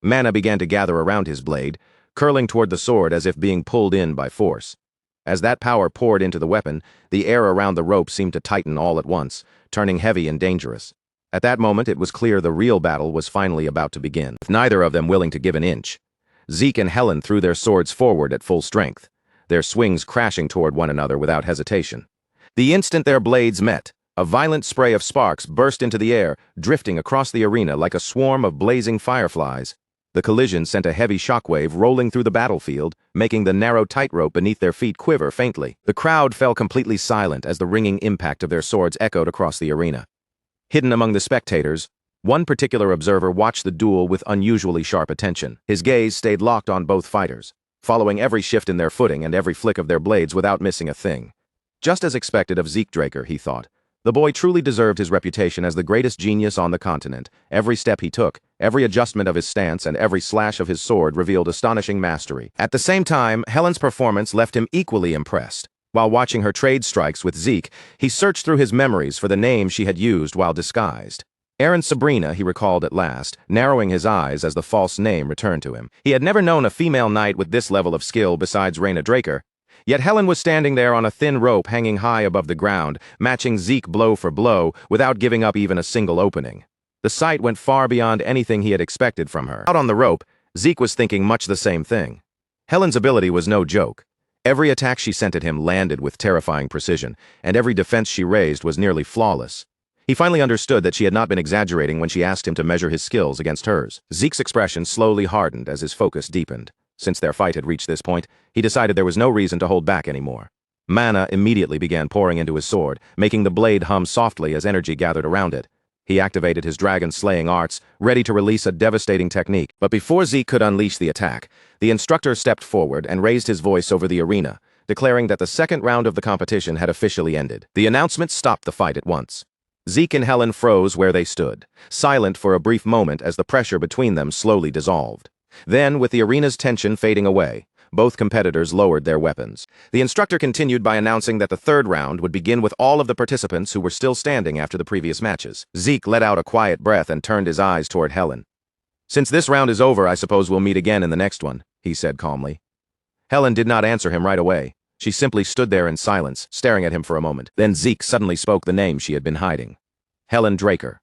Speaker 1: Mana began to gather around his blade, curling toward the sword as if being pulled in by force. As that power poured into the weapon, the air around the rope seemed to tighten all at once, turning heavy and dangerous. At that moment, it was clear the real battle was finally about to begin, with neither of them willing to give an inch. Zeke and Helen threw their swords forward at full strength, their swings crashing toward one another without hesitation. The instant their blades met, a violent spray of sparks burst into the air, drifting across the arena like a swarm of blazing fireflies. The collision sent a heavy shockwave rolling through the battlefield, making the narrow tightrope beneath their feet quiver faintly. The crowd fell completely silent as the ringing impact of their swords echoed across the arena. Hidden among the spectators, one particular observer watched the duel with unusually sharp attention. His gaze stayed locked on both fighters, following every shift in their footing and every flick of their blades without missing a thing. Just as expected of Zeke Draker, he thought. The boy truly deserved his reputation as the greatest genius on the continent. Every step he took, every adjustment of his stance, and every slash of his sword revealed astonishing mastery. At the same time, Helen's performance left him equally impressed. While watching her trade strikes with Zeke, he searched through his memories for the name she had used while disguised. Erin Sabrina, he recalled at last, narrowing his eyes as the false name returned to him. He had never known a female knight with this level of skill besides Reyna Draker. Yet Helen was standing there on a thin rope hanging high above the ground, matching Zeke blow for blow, without giving up even a single opening. The sight went far beyond anything he had expected from her. Out on the rope, Zeke was thinking much the same thing. Helen's ability was no joke. Every attack she sent at him landed with terrifying precision, and every defense she raised was nearly flawless. He finally understood that she had not been exaggerating when she asked him to measure his skills against hers. Zeke's expression slowly hardened as his focus deepened. Since their fight had reached this point, he decided there was no reason to hold back anymore. Mana immediately began pouring into his sword, making the blade hum softly as energy gathered around it. He activated his dragon-slaying arts, ready to release a devastating technique. But before Zeke could unleash the attack, the instructor stepped forward and raised his voice over the arena, declaring that the second round of the competition had officially ended. The announcement stopped the fight at once. Zeke and Helen froze where they stood, silent for a brief moment as the pressure between them slowly dissolved. Then, with the arena's tension fading away, both competitors lowered their weapons. The instructor continued by announcing that the third round would begin with all of the participants who were still standing after the previous matches. Zeke let out a quiet breath and turned his eyes toward Helen. "Since this round is over, I suppose we'll meet again in the next one," he said calmly. Helen did not answer him right away. She simply stood there in silence, staring at him for a moment. Then Zeke suddenly spoke the name she had been hiding. Helen Draker.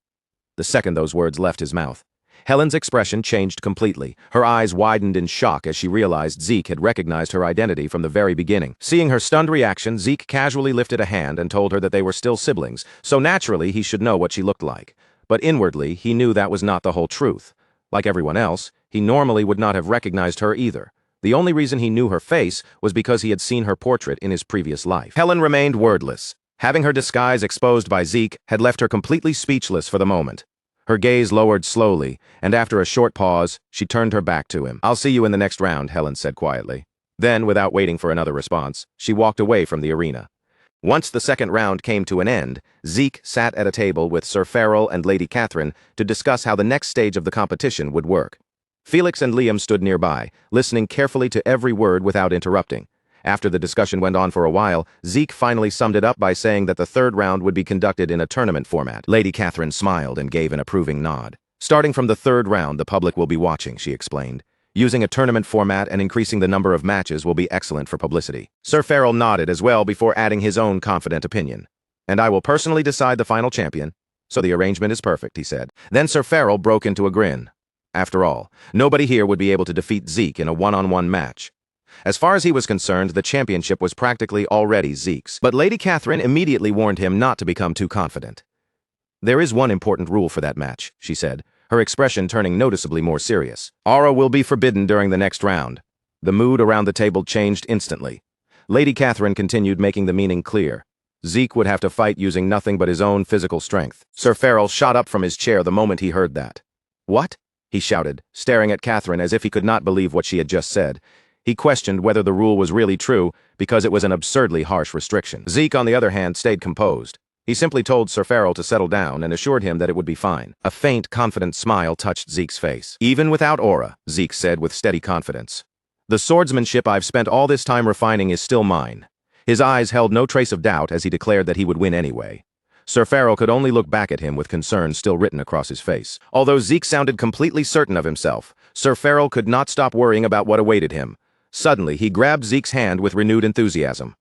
Speaker 1: The second those words left his mouth, Helen's expression changed completely. Her eyes widened in shock as she realized Zeke had recognized her identity from the very beginning. Seeing her stunned reaction, Zeke casually lifted a hand and told her that they were still siblings, so naturally he should know what she looked like. But inwardly, he knew that was not the whole truth. Like everyone else, he normally would not have recognized her either. The only reason he knew her face was because he had seen her portrait in his previous life. Helen remained wordless. Having her disguise exposed by Zeke had left her completely speechless for the moment. Her gaze lowered slowly, and after a short pause, she turned her back to him. "I'll see you in the next round," Helen said quietly. Then, without waiting for another response, she walked away from the arena. Once the second round came to an end, Zeke sat at a table with Sir Farrell and Lady Catherine to discuss how the next stage of the competition would work. Felix and Liam stood nearby, listening carefully to every word without interrupting. After the discussion went on for a while, Zeke finally summed it up by saying that the third round would be conducted in a tournament format. Lady Catherine smiled and gave an approving nod. "Starting from the third round, the public will be watching," she explained. "Using a tournament format and increasing the number of matches will be excellent for publicity." Sir Farrell nodded as well before adding his own confident opinion. "And I will personally decide the final champion, so the arrangement is perfect," he said. Then Sir Farrell broke into a grin. After all, nobody here would be able to defeat Zeke in a one-on-one match. As far as he was concerned, the championship was practically already Zeke's. But Lady Catherine immediately warned him not to become too confident. "There is one important rule for that match," she said, her expression turning noticeably more serious. "Aura will be forbidden during the next round." The mood around the table changed instantly. Lady Catherine continued, making the meaning clear. Zeke would have to fight using nothing but his own physical strength. Sir Farrell shot up from his chair the moment he heard that. "What?" he shouted, staring at Catherine as if he could not believe what she had just said. He questioned whether the rule was really true because it was an absurdly harsh restriction. Zeke, on the other hand, stayed composed. He simply told Sir Farrell to settle down and assured him that it would be fine. A faint, confident smile touched Zeke's face. "Even without aura," Zeke said with steady confidence, "the swordsmanship I've spent all this time refining is still mine." His eyes held no trace of doubt as he declared that he would win anyway. Sir Farrell could only look back at him with concern still written across his face. Although Zeke sounded completely certain of himself, Sir Farrell could not stop worrying about what awaited him. Suddenly, he grabbed Zeke's hand with renewed enthusiasm.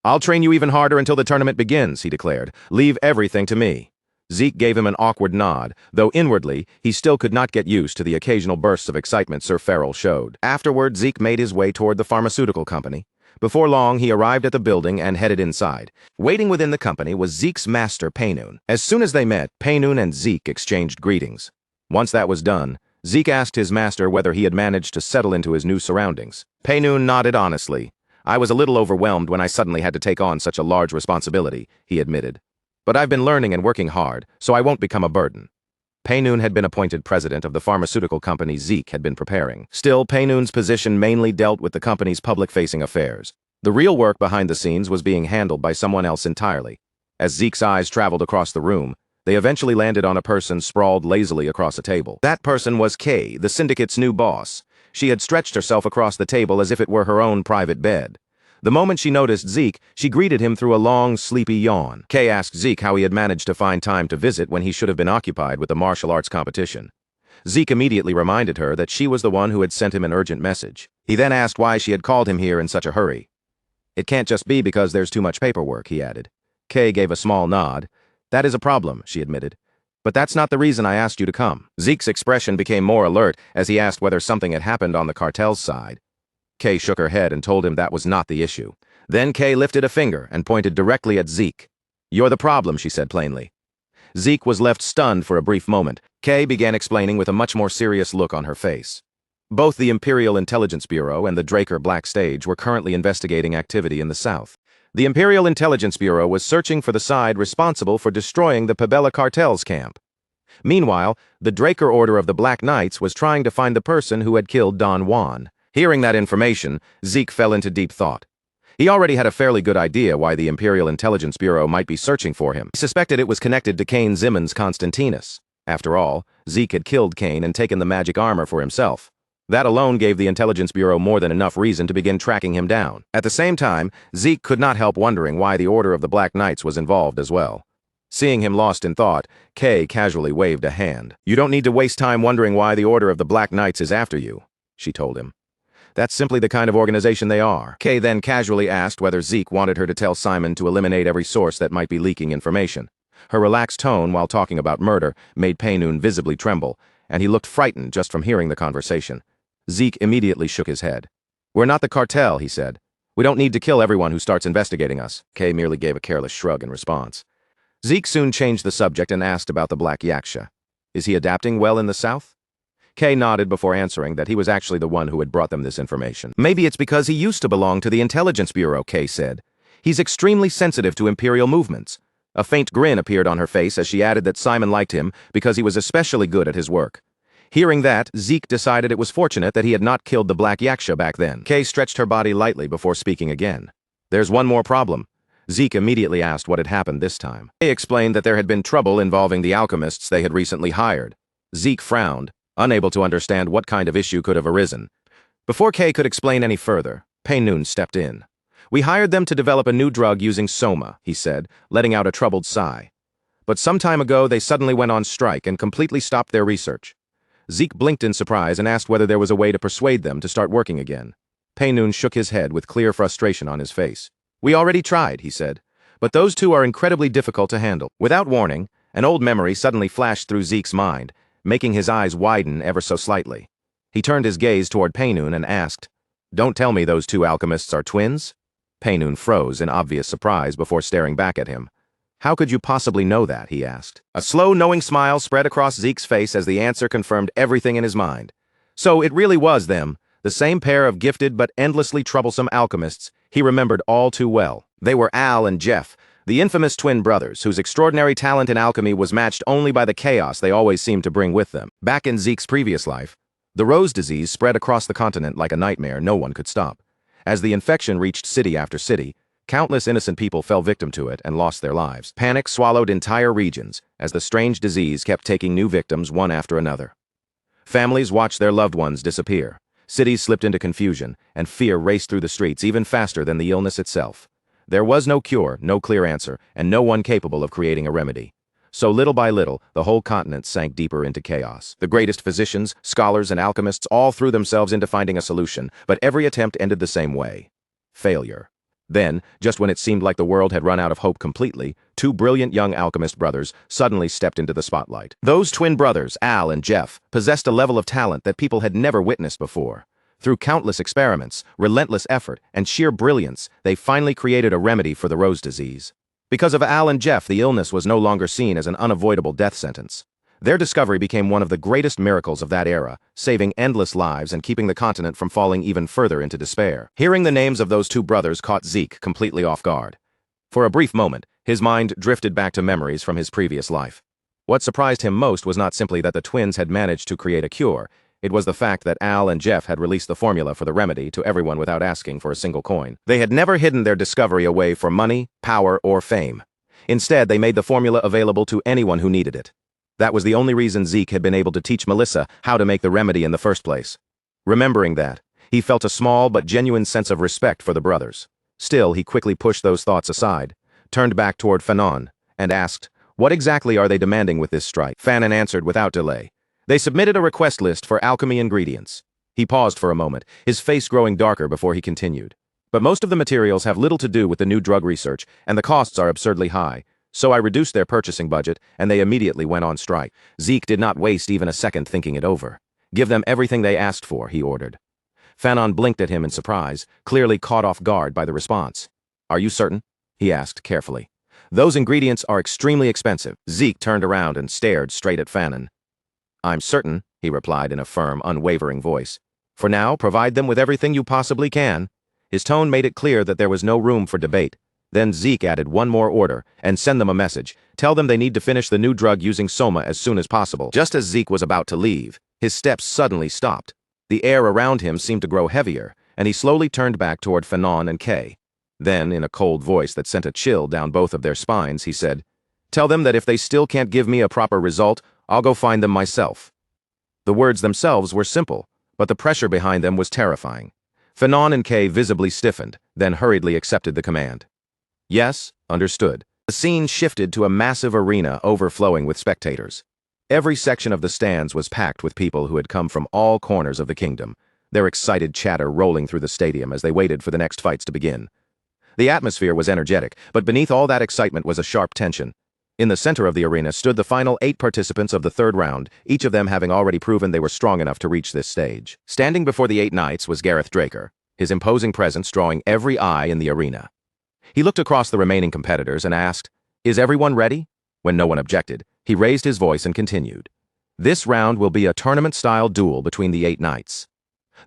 Speaker 1: "I'll train you even harder until the tournament begins," he declared. "Leave everything to me." Zeke gave him an awkward nod, though inwardly, he still could not get used to the occasional bursts of excitement Sir Farrell showed. Afterward, Zeke made his way toward the pharmaceutical company. Before long, he arrived at the building and headed inside. Waiting within the company was Zeke's master, Painoon. As soon as they met, Painoon and Zeke exchanged greetings. Once that was done, Zeke asked his master whether he had managed to settle into his new surroundings. Painoon nodded honestly. "I was a little overwhelmed when I suddenly had to take on such a large responsibility," he admitted. "But I've been learning and working hard, so I won't become a burden." Painoon had been appointed president of the pharmaceutical company Zeke had been preparing. Still, Painoon's position mainly dealt with the company's public-facing affairs. The real work behind the scenes was being handled by someone else entirely. As Zeke's eyes traveled across the room, they eventually landed on a person sprawled lazily across a table. That person was Kay, the syndicate's new boss. She had stretched herself across the table as if it were her own private bed. The moment she noticed Zeke, she greeted him through a long, sleepy yawn. Kay asked Zeke how he had managed to find time to visit when he should have been occupied with the martial arts competition. Zeke immediately reminded her that she was the one who had sent him an urgent message. He then asked why she had called him here in such a hurry. "It can't just be because there's too much paperwork," he added. Kay gave a small nod. "That is a problem," she admitted. But that's not the reason I asked you to come. Zeke's expression became more alert as he asked whether something had happened on the cartel's side. Kay shook her head and told him that was not the issue. Then Kay lifted a finger and pointed directly at Zeke. "You're the problem," she said plainly. Zeke was left stunned for a brief moment. Kay began explaining with a much more serious look on her face. Both the Imperial Intelligence Bureau and the Draker Black Stage were currently investigating activity in the south. The Imperial Intelligence Bureau was searching for the side responsible for destroying the Pabella cartel's camp. Meanwhile, the Draker Order of the Black Knights was trying to find the person who had killed Don Juan. Hearing that information, Zeke fell into deep thought. He already had a fairly good idea why the Imperial Intelligence Bureau might be searching for him. He suspected it was connected to Cain Zimmons Constantinus. After all, Zeke had killed Cain and taken the magic armor for himself. That alone gave the Intelligence Bureau more than enough reason to begin tracking him down. At the same time, Zeke could not help wondering why the Order of the Black Knights was involved as well. Seeing him lost in thought, Kay casually waved a hand. "You don't need to waste time wondering why the Order of the Black Knights is after you," she told him. "That's simply the kind of organization they are." Kay then casually asked whether Zeke wanted her to tell Simon to eliminate every source that might be leaking information. Her relaxed tone while talking about murder made Painoon visibly tremble, and he looked frightened just from hearing the conversation. Zeke immediately shook his head. "We're not the cartel," he said. "We don't need to kill everyone who starts investigating us." Kay merely gave a careless shrug in response. Zeke soon changed the subject and asked about the Black Yaksha. "Is he adapting well in the south?" Kay nodded before answering that he was actually the one who had brought them this information. "Maybe it's because he used to belong to the Intelligence Bureau," Kay said. "He's extremely sensitive to Imperial movements." A faint grin appeared on her face as she added that Simon liked him because he was especially good at his work. Hearing that, Zeke decided it was fortunate that he had not killed the Black Yaksha back then. Kay stretched her body lightly before speaking again. "There's one more problem." Zeke immediately asked what had happened this time. Kay explained that there had been trouble involving the alchemists they had recently hired. Zeke frowned, unable to understand what kind of issue could have arisen. Before Kay could explain any further, Painoon stepped in. "We hired them to develop a new drug using soma," he said, letting out a troubled sigh. "But some time ago they suddenly went on strike and completely stopped their research." Zeke blinked in surprise and asked whether there was a way to persuade them to start working again. Painoon shook his head with clear frustration on his face. "We already tried," he said, "but those two are incredibly difficult to handle." Without warning, an old memory suddenly flashed through Zeke's mind, making his eyes widen ever so slightly. He turned his gaze toward Painoon and asked, "Don't tell me those two alchemists are twins?" Painoon froze in obvious surprise before staring back at him. "How could you possibly know that?" he asked. A slow, knowing smile spread across Zeke's face as the answer confirmed everything in his mind. So it really was them, the same pair of gifted but endlessly troublesome alchemists he remembered all too well. They were Al and Jeff, the infamous twin brothers whose extraordinary talent in alchemy was matched only by the chaos they always seemed to bring with them. Back in Zeke's previous life, the rose disease spread across the continent like a nightmare no one could stop. As the infection reached city after city, countless innocent people fell victim to it and lost their lives. Panic swallowed entire regions as the strange disease kept taking new victims one after another. Families watched their loved ones disappear. Cities slipped into confusion, and fear raced through the streets even faster than the illness itself. There was no cure, no clear answer, and no one capable of creating a remedy. So little by little, the whole continent sank deeper into chaos. The greatest physicians, scholars, and alchemists all threw themselves into finding a solution, but every attempt ended the same way: failure. Then, just when it seemed like the world had run out of hope completely, two brilliant young alchemist brothers suddenly stepped into the spotlight. Those twin brothers, Al and Jeff, possessed a level of talent that people had never witnessed before. Through countless experiments, relentless effort, and sheer brilliance, they finally created a remedy for the rose disease. Because of Al and Jeff, the illness was no longer seen as an unavoidable death sentence. Their discovery became one of the greatest miracles of that era, saving endless lives and keeping the continent from falling even further into despair. Hearing the names of those two brothers caught Zeke completely off guard. For a brief moment, his mind drifted back to memories from his previous life. What surprised him most was not simply that the twins had managed to create a cure, it was the fact that Al and Jeff had released the formula for the remedy to everyone without asking for a single coin. They had never hidden their discovery away for money, power, or fame. Instead, they made the formula available to anyone who needed it. That was the only reason Zeke had been able to teach Melissa how to make the remedy in the first place. Remembering that, he felt a small but genuine sense of respect for the brothers. Still, he quickly pushed those thoughts aside, turned back toward Fanon, and asked, "What exactly are they demanding with this strike?" Fanon answered without delay. "They submitted a request list for alchemy ingredients." He paused for a moment, his face growing darker before he continued. "But most of the materials have little to do with the new drug research, and the costs are absurdly high. So I reduced their purchasing budget, and they immediately went on strike. Zeke did not waste even a second thinking it over. Give them everything they asked for, he ordered. Fanon blinked at him in surprise, clearly caught off guard by the response. Are you certain? He asked carefully. Those ingredients are extremely expensive. Zeke turned around and stared straight at Fanon. I'm certain, he replied in a firm, unwavering voice. For now, provide them with everything you possibly can. His tone made it clear that there was no room for debate. Then Zeke added one more order, and send them a message. Tell them they need to finish the new drug using Soma as soon as possible. Just as Zeke was about to leave, his steps suddenly stopped. The air around him seemed to grow heavier, and he slowly turned back toward Fanon and Kay. Then, in a cold voice that sent a chill down both of their spines, he said, Tell them that if they still can't give me a proper result, I'll go find them myself. The words themselves were simple, but the pressure behind them was terrifying. Fanon and Kay visibly stiffened, then hurriedly accepted the command. Yes, understood. The scene shifted to a massive arena overflowing with spectators. Every section of the stands was packed with people who had come from all corners of the kingdom, their excited chatter rolling through the stadium as they waited for the next fights to begin. The atmosphere was energetic, but beneath all that excitement was a sharp tension. In the center of the arena stood the final 8 participants of the third round, each of them having already proven they were strong enough to reach this stage. Standing before the 8 knights was Gareth Draker, his imposing presence drawing every eye in the arena. He looked across the remaining competitors and asked, Is everyone ready? When no one objected, he raised his voice and continued. This round will be a tournament-style duel between the 8 knights.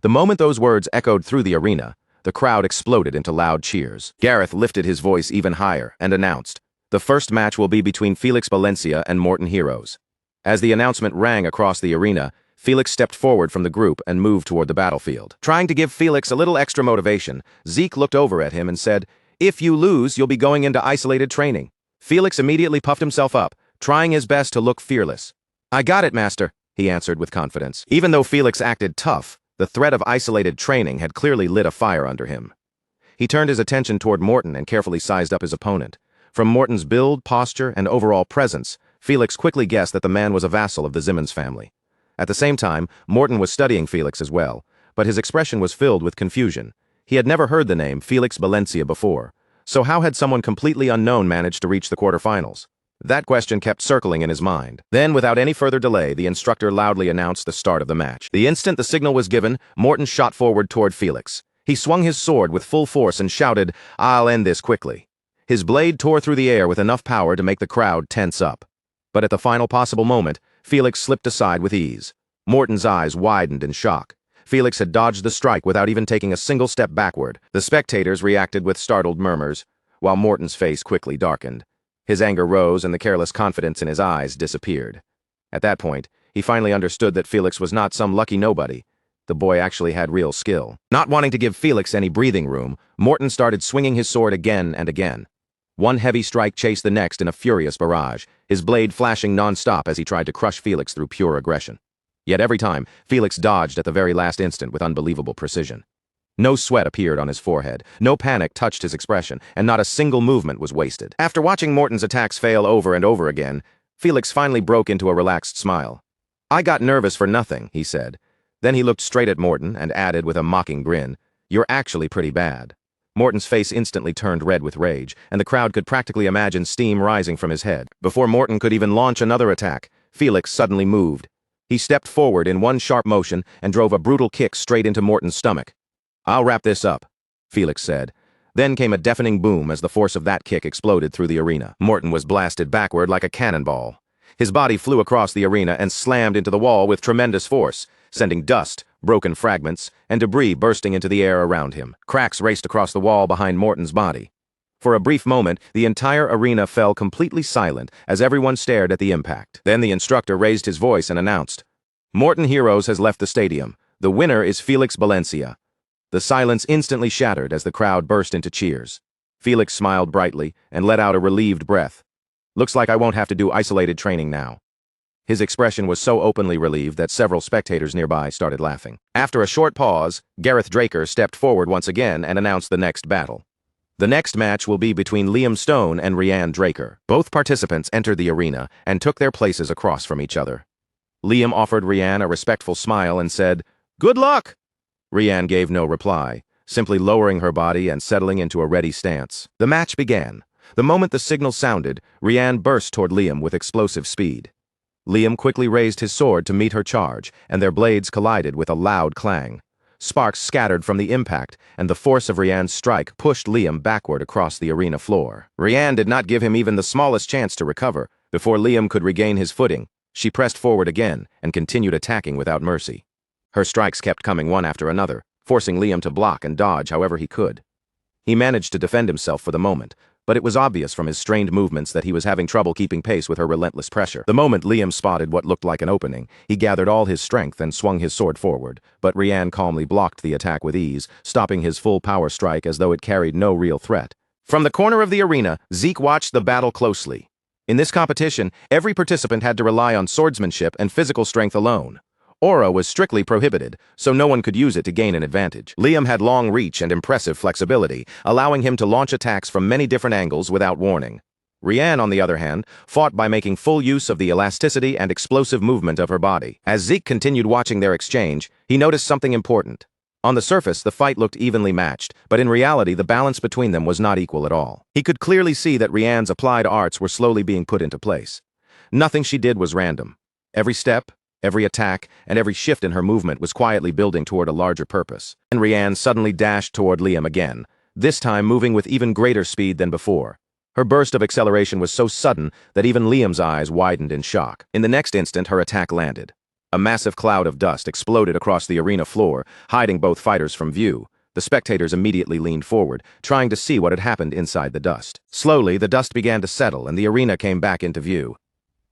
Speaker 1: The moment those words echoed through the arena, the crowd exploded into loud cheers. Gareth lifted his voice even higher and announced, The first match will be between Felix Valencia and Morton Heroes. As the announcement rang across the arena, Felix stepped forward from the group and moved toward the battlefield. Trying to give Felix a little extra motivation, Zeke looked over at him and said, If you lose, you'll be going into isolated training. Felix immediately puffed himself up, trying his best to look fearless. I got it, master, he answered with confidence. Even though Felix acted tough, the threat of isolated training had clearly lit a fire under him. He turned his attention toward Morton and carefully sized up his opponent. From Morton's build, posture, and overall presence, Felix quickly guessed that the man was a vassal of the Zimmons family. At the same time, Morton was studying Felix as well, but his expression was filled with confusion. He had never heard the name Felix Valencia before, so how had someone completely unknown managed to reach the quarterfinals? That question kept circling in his mind. Then, without any further delay, the instructor loudly announced the start of the match. The instant the signal was given, Morton shot forward toward Felix. He swung his sword with full force and shouted, I'll end this quickly. His blade tore through the air with enough power to make the crowd tense up. But at the final possible moment, Felix slipped aside with ease. Morton's eyes widened in shock. Felix had dodged the strike without even taking a single step backward. The spectators reacted with startled murmurs, while Morton's face quickly darkened. His anger rose and the careless confidence in his eyes disappeared. At that point, he finally understood that Felix was not some lucky nobody. The boy actually had real skill. Not wanting to give Felix any breathing room, Morton started swinging his sword again and again. One heavy strike chased the next in a furious barrage, his blade flashing non-stop as he tried to crush Felix through pure aggression. Yet every time, Felix dodged at the very last instant with unbelievable precision. No sweat appeared on his forehead, no panic touched his expression, and not a single movement was wasted. After watching Morton's attacks fail over and over again, Felix finally broke into a relaxed smile. I got nervous for nothing, he said. Then he looked straight at Morton and added with a mocking grin, You're actually pretty bad. Morton's face instantly turned red with rage, and the crowd could practically imagine steam rising from his head. Before Morton could even launch another attack, Felix suddenly moved. He stepped forward in one sharp motion and drove a brutal kick straight into Morton's stomach. I'll wrap this up, Felix said. Then came a deafening boom as the force of that kick exploded through the arena. Morton was blasted backward like a cannonball. His body flew across the arena and slammed into the wall with tremendous force, sending dust, broken fragments, and debris bursting into the air around him. Cracks raced across the wall behind Morton's body. For a brief moment, the entire arena fell completely silent as everyone stared at the impact. Then the instructor raised his voice and announced, Morton Heroes has left the stadium. The winner is Felix Valencia. The silence instantly shattered as the crowd burst into cheers. Felix smiled brightly and let out a relieved breath. Looks like I won't have to do isolated training now. His expression was so openly relieved that several spectators nearby started laughing. After a short pause, Gareth Draker stepped forward once again and announced the next battle. The next match will be between Liam Stone and Rianne Draker. Both participants entered the arena and took their places across from each other. Liam offered Rianne a respectful smile and said, Good luck! Rianne gave no reply, simply lowering her body and settling into a ready stance. The match began. The moment the signal sounded, Rianne burst toward Liam with explosive speed. Liam quickly raised his sword to meet her charge, and their blades collided with a loud clang. Sparks scattered from the impact, and the force of Rianne's strike pushed Liam backward across the arena floor. Rianne did not give him even the smallest chance to recover. Before Liam could regain his footing, she pressed forward again and continued attacking without mercy. Her strikes kept coming one after another, forcing Liam to block and dodge however he could. He managed to defend himself for the moment, but it was obvious from his strained movements that he was having trouble keeping pace with her relentless pressure. The moment Liam spotted what looked like an opening, he gathered all his strength and swung his sword forward, but Rianne calmly blocked the attack with ease, stopping his full power strike as though it carried no real threat. From the corner of the arena, Zeke watched the battle closely. In this competition, every participant had to rely on swordsmanship and physical strength alone. Aura was strictly prohibited, so no one could use it to gain an advantage. Liam had long reach and impressive flexibility, allowing him to launch attacks from many different angles without warning. Rianne, on the other hand, fought by making full use of the elasticity and explosive movement of her body. As Zeke continued watching their exchange, he noticed something important. On the surface, the fight looked evenly matched, but in reality, the balance between them was not equal at all. He could clearly see that Rianne's applied arts were slowly being put into place. Nothing she did was random. Every step, every attack, and every shift in her movement was quietly building toward a larger purpose. And Rianne suddenly dashed toward Liam again, this time moving with even greater speed than before. Her burst of acceleration was so sudden that even Liam's eyes widened in shock. In the next instant, her attack landed. A massive cloud of dust exploded across the arena floor, hiding both fighters from view. The spectators immediately leaned forward, trying to see what had happened inside the dust. Slowly, the dust began to settle and the arena came back into view.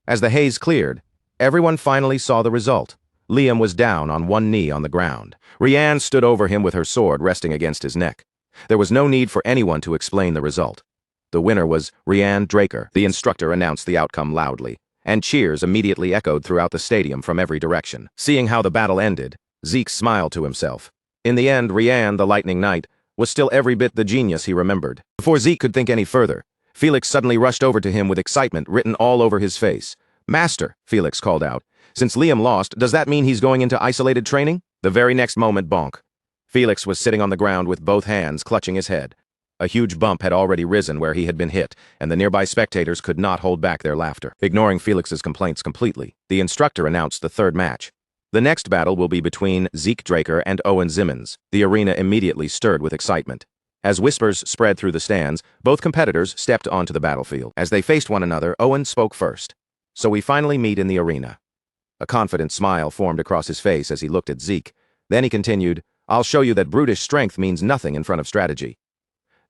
Speaker 1: As the haze cleared, everyone finally saw the result. Liam was down on one knee on the ground. Rianne stood over him with her sword resting against his neck. There was no need for anyone to explain the result. The winner was Rianne Draker. The instructor announced the outcome loudly, and cheers immediately echoed throughout the stadium from every direction. Seeing how the battle ended, Zeke smiled to himself. In the end, Rianne, the Lightning Knight, was still every bit the genius he remembered. Before Zeke could think any further, Felix suddenly rushed over to him with excitement written all over his face. "Master," Felix called out, "since Liam lost, does that mean he's going into isolated training?" The very next moment, bonk. Felix was sitting on the ground with both hands clutching his head. A huge bump had already risen where he had been hit, and the nearby spectators could not hold back their laughter. Ignoring Felix's complaints completely, the instructor announced the third match. The next battle will be between Zeke Draker and Owen Zimmons. The arena immediately stirred with excitement. As whispers spread through the stands, both competitors stepped onto the battlefield. As they faced one another, Owen spoke first. "So we finally meet in the arena." A confident smile formed across his face as he looked at Zeke. Then he continued, "I'll show you that brutish strength means nothing in front of strategy."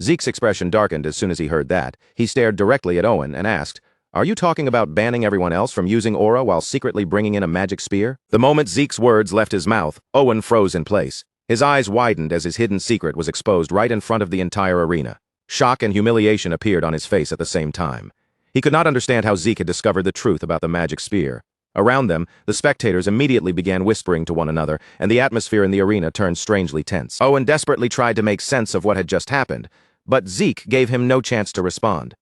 Speaker 1: Zeke's expression darkened as soon as he heard that. He stared directly at Owen and asked, "Are you talking about banning everyone else from using aura while secretly bringing in a magic spear?" The moment Zeke's words left his mouth, Owen froze in place. His eyes widened as his hidden secret was exposed right in front of the entire arena. Shock and humiliation appeared on his face at the same time. He could not understand how Zeke had discovered the truth about the magic spear. Around them, the spectators immediately began whispering to one another, and the atmosphere in the arena turned strangely tense. Owen desperately tried to make sense of what had just happened, but Zeke gave him no chance to respond.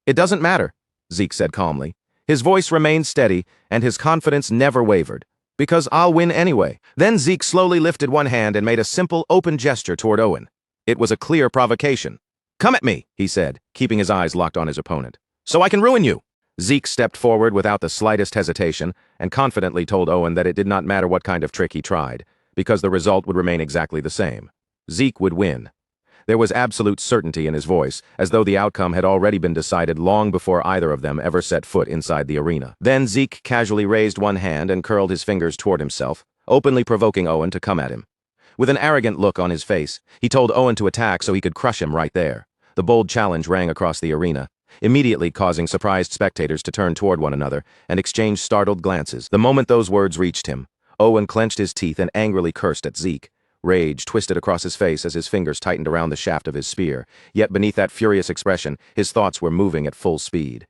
Speaker 1: "It doesn't matter," Zeke said calmly. His voice remained steady, and his confidence never wavered. "Because I'll win anyway." Then Zeke slowly lifted one hand and made a simple, open gesture toward Owen. It was a clear provocation. "Come at me," he said, keeping his eyes locked on his opponent. "So I can ruin you." Zeke stepped forward without the slightest hesitation and confidently told Owen that it did not matter what kind of trick he tried, because the result would remain exactly the same. Zeke would win. There was absolute certainty in his voice, as though the outcome had already been decided long before either of them ever set foot inside the arena. Then Zeke casually raised one hand and curled his fingers toward himself, openly provoking Owen to come at him. With an arrogant look on his face, he told Owen to attack so he could crush him right there. The bold challenge rang across the arena, immediately causing surprised spectators to turn toward one another and exchange startled glances. The moment those words reached him, Owen clenched his teeth and angrily cursed at Zeke. Rage twisted across his face as his fingers tightened around the shaft of his spear, yet beneath that furious expression, his thoughts were moving at full speed.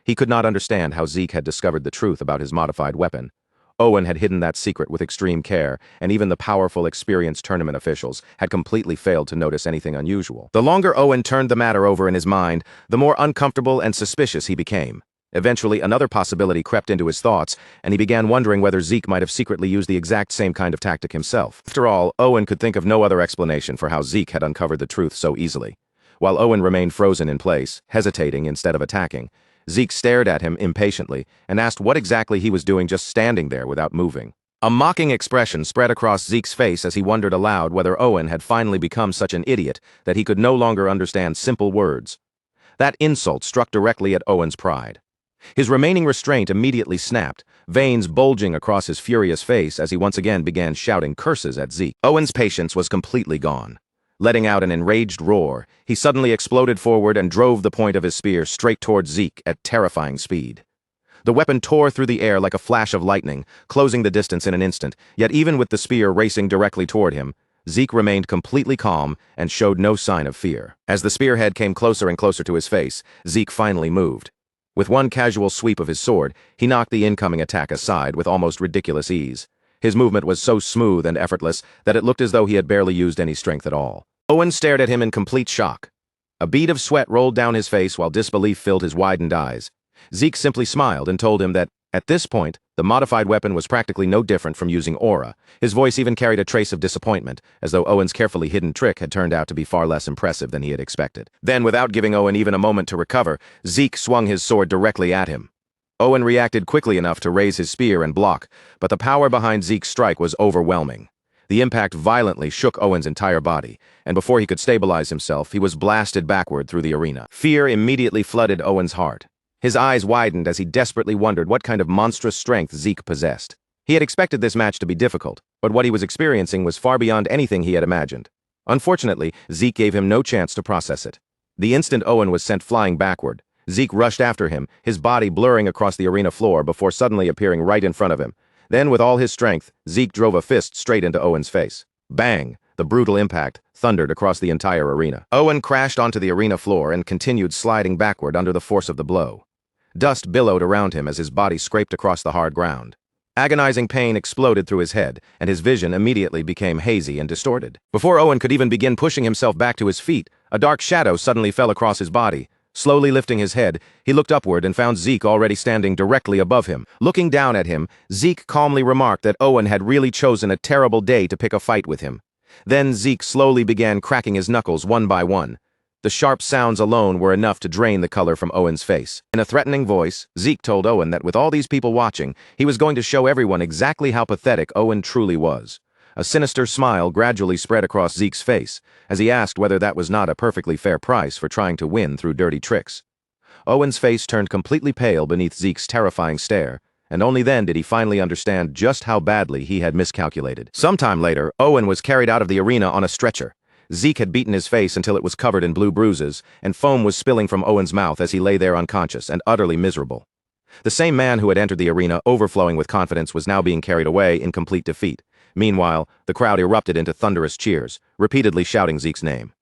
Speaker 1: He could not understand how Zeke had discovered the truth about his modified weapon. Owen had hidden that secret with extreme care, and even the powerful, experienced tournament officials had completely failed to notice anything unusual. The longer Owen turned the matter over in his mind, the more uncomfortable and suspicious he became. Eventually, another possibility crept into his thoughts, and he began wondering whether Zeke might have secretly used the exact same kind of tactic himself. After all, Owen could think of no other explanation for how Zeke had uncovered the truth so easily. While Owen remained frozen in place, hesitating instead of attacking, Zeke stared at him impatiently and asked what exactly he was doing just standing there without moving. A mocking expression spread across Zeke's face as he wondered aloud whether Owen had finally become such an idiot that he could no longer understand simple words. That insult struck directly at Owen's pride. His remaining restraint immediately snapped, veins bulging across his furious face as he once again began shouting curses at Zeke. Owen's patience was completely gone. Letting out an enraged roar, he suddenly exploded forward and drove the point of his spear straight towards Zeke at terrifying speed. The weapon tore through the air like a flash of lightning, closing the distance in an instant, yet even with the spear racing directly toward him, Zeke remained completely calm and showed no sign of fear. As the spearhead came closer and closer to his face, Zeke finally moved. With one casual sweep of his sword, he knocked the incoming attack aside with almost ridiculous ease. His movement was so smooth and effortless that it looked as though he had barely used any strength at all. Owen stared at him in complete shock. A bead of sweat rolled down his face while disbelief filled his widened eyes. Zeke simply smiled and told him that, at this point, the modified weapon was practically no different from using aura. His voice even carried a trace of disappointment, as though Owen's carefully hidden trick had turned out to be far less impressive than he had expected. Then, without giving Owen even a moment to recover, Zeke swung his sword directly at him. Owen reacted quickly enough to raise his spear and block, but the power behind Zeke's strike was overwhelming. The impact violently shook Owen's entire body, and before he could stabilize himself, he was blasted backward through the arena. Fear immediately flooded Owen's heart. His eyes widened as he desperately wondered what kind of monstrous strength Zeke possessed. He had expected this match to be difficult, but what he was experiencing was far beyond anything he had imagined. Unfortunately, Zeke gave him no chance to process it. The instant Owen was sent flying backward, Zeke rushed after him, his body blurring across the arena floor before suddenly appearing right in front of him. Then, with all his strength, Zeke drove a fist straight into Owen's face. Bang! The brutal impact thundered across the entire arena. Owen crashed onto the arena floor and continued sliding backward under the force of the blow. Dust billowed around him as his body scraped across the hard ground. Agonizing pain exploded through his head, and his vision immediately became hazy and distorted. Before Owen could even begin pushing himself back to his feet, a dark shadow suddenly fell across his body. Slowly lifting his head, he looked upward and found Zeke already standing directly above him. Looking down at him, Zeke calmly remarked that Owen had really chosen a terrible day to pick a fight with him. Then Zeke slowly began cracking his knuckles one by one. The sharp sounds alone were enough to drain the color from Owen's face. In a threatening voice, Zeke told Owen that with all these people watching, he was going to show everyone exactly how pathetic Owen truly was. A sinister smile gradually spread across Zeke's face, as he asked whether that was not a perfectly fair price for trying to win through dirty tricks. Owen's face turned completely pale beneath Zeke's terrifying stare, and only then did he finally understand just how badly he had miscalculated. Sometime later, Owen was carried out of the arena on a stretcher. Zeke had beaten his face until it was covered in blue bruises, and foam was spilling from Owen's mouth as he lay there unconscious and utterly miserable. The same man who had entered the arena overflowing with confidence was now being carried away in complete defeat. Meanwhile, the crowd erupted into thunderous cheers, repeatedly shouting Zeke's name.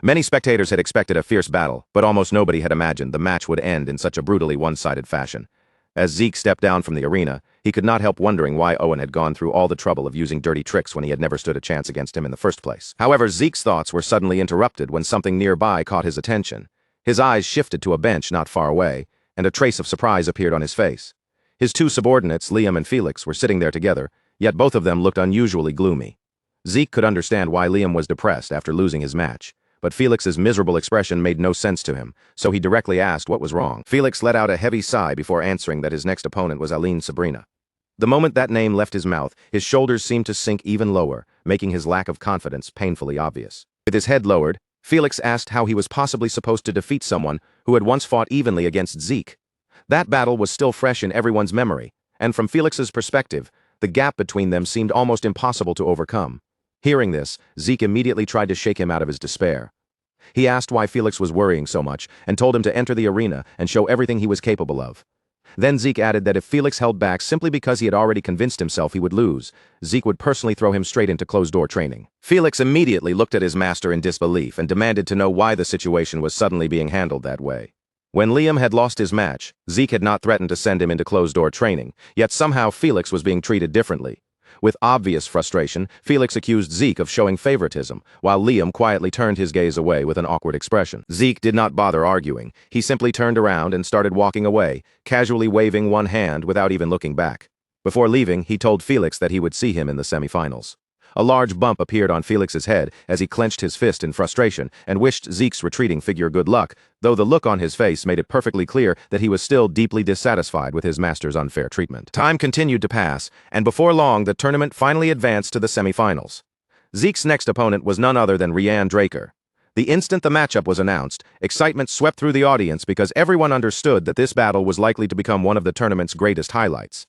Speaker 1: Many spectators had expected a fierce battle, but almost nobody had imagined the match would end in such a brutally one-sided fashion. As Zeke stepped down from the arena, he could not help wondering why Owen had gone through all the trouble of using dirty tricks when he had never stood a chance against him in the first place. However, Zeke's thoughts were suddenly interrupted when something nearby caught his attention. His eyes shifted to a bench not far away, and a trace of surprise appeared on his face. His two subordinates, Liam and Felix, were sitting there together, yet both of them looked unusually gloomy. Zeke could understand why Liam was depressed after losing his match, but Felix's miserable expression made no sense to him, so he directly asked what was wrong. Felix let out a heavy sigh before answering that his next opponent was Aline Sabrina. The moment that name left his mouth, his shoulders seemed to sink even lower, making his lack of confidence painfully obvious. With his head lowered, Felix asked how he was possibly supposed to defeat someone who had once fought evenly against Zeke. That battle was still fresh in everyone's memory, and from Felix's perspective, the gap between them seemed almost impossible to overcome. Hearing this, Zeke immediately tried to shake him out of his despair. He asked why Felix was worrying so much and told him to enter the arena and show everything he was capable of. Then Zeke added that if Felix held back simply because he had already convinced himself he would lose, Zeke would personally throw him straight into closed-door training. Felix immediately looked at his master in disbelief and demanded to know why the situation was suddenly being handled that way. When Liam had lost his match, Zeke had not threatened to send him into closed-door training, yet somehow Felix was being treated differently. With obvious frustration, Felix accused Zeke of showing favoritism, while Liam quietly turned his gaze away with an awkward expression. Zeke did not bother arguing. He simply turned around and started walking away, casually waving one hand without even looking back. Before leaving, he told Felix that he would see him in the semifinals. A large bump appeared on Felix's head as he clenched his fist in frustration and wished Zeke's retreating figure good luck, though the look on his face made it perfectly clear that he was still deeply dissatisfied with his master's unfair treatment. Time continued to pass, and before long the tournament finally advanced to the semifinals. Zeke's next opponent was none other than Rianne Draker. The instant the matchup was announced, excitement swept through the audience because everyone understood that this battle was likely to become one of the tournament's greatest highlights.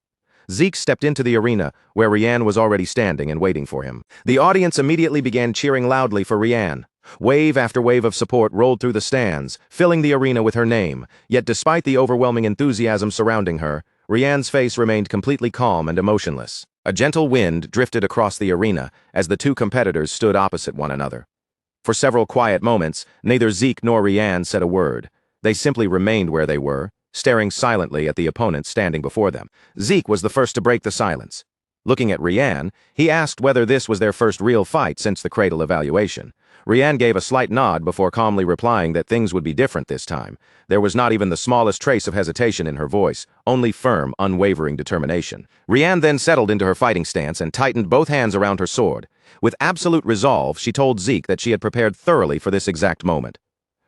Speaker 1: Zeke stepped into the arena, where Rianne was already standing and waiting for him. The audience immediately began cheering loudly for Rianne. Wave after wave of support rolled through the stands, filling the arena with her name. Yet despite the overwhelming enthusiasm surrounding her, Rianne's face remained completely calm and emotionless. A gentle wind drifted across the arena as the two competitors stood opposite one another. For several quiet moments, neither Zeke nor Rianne said a word. They simply remained where they were, staring silently at the opponent standing before them. Zeke was the first to break the silence. Looking at Rianne, he asked whether this was their first real fight since the cradle evaluation. Rianne gave a slight nod before calmly replying that things would be different this time. There was not even the smallest trace of hesitation in her voice, only firm, unwavering determination. Rianne then settled into her fighting stance and tightened both hands around her sword. With absolute resolve, she told Zeke that she had prepared thoroughly for this exact moment.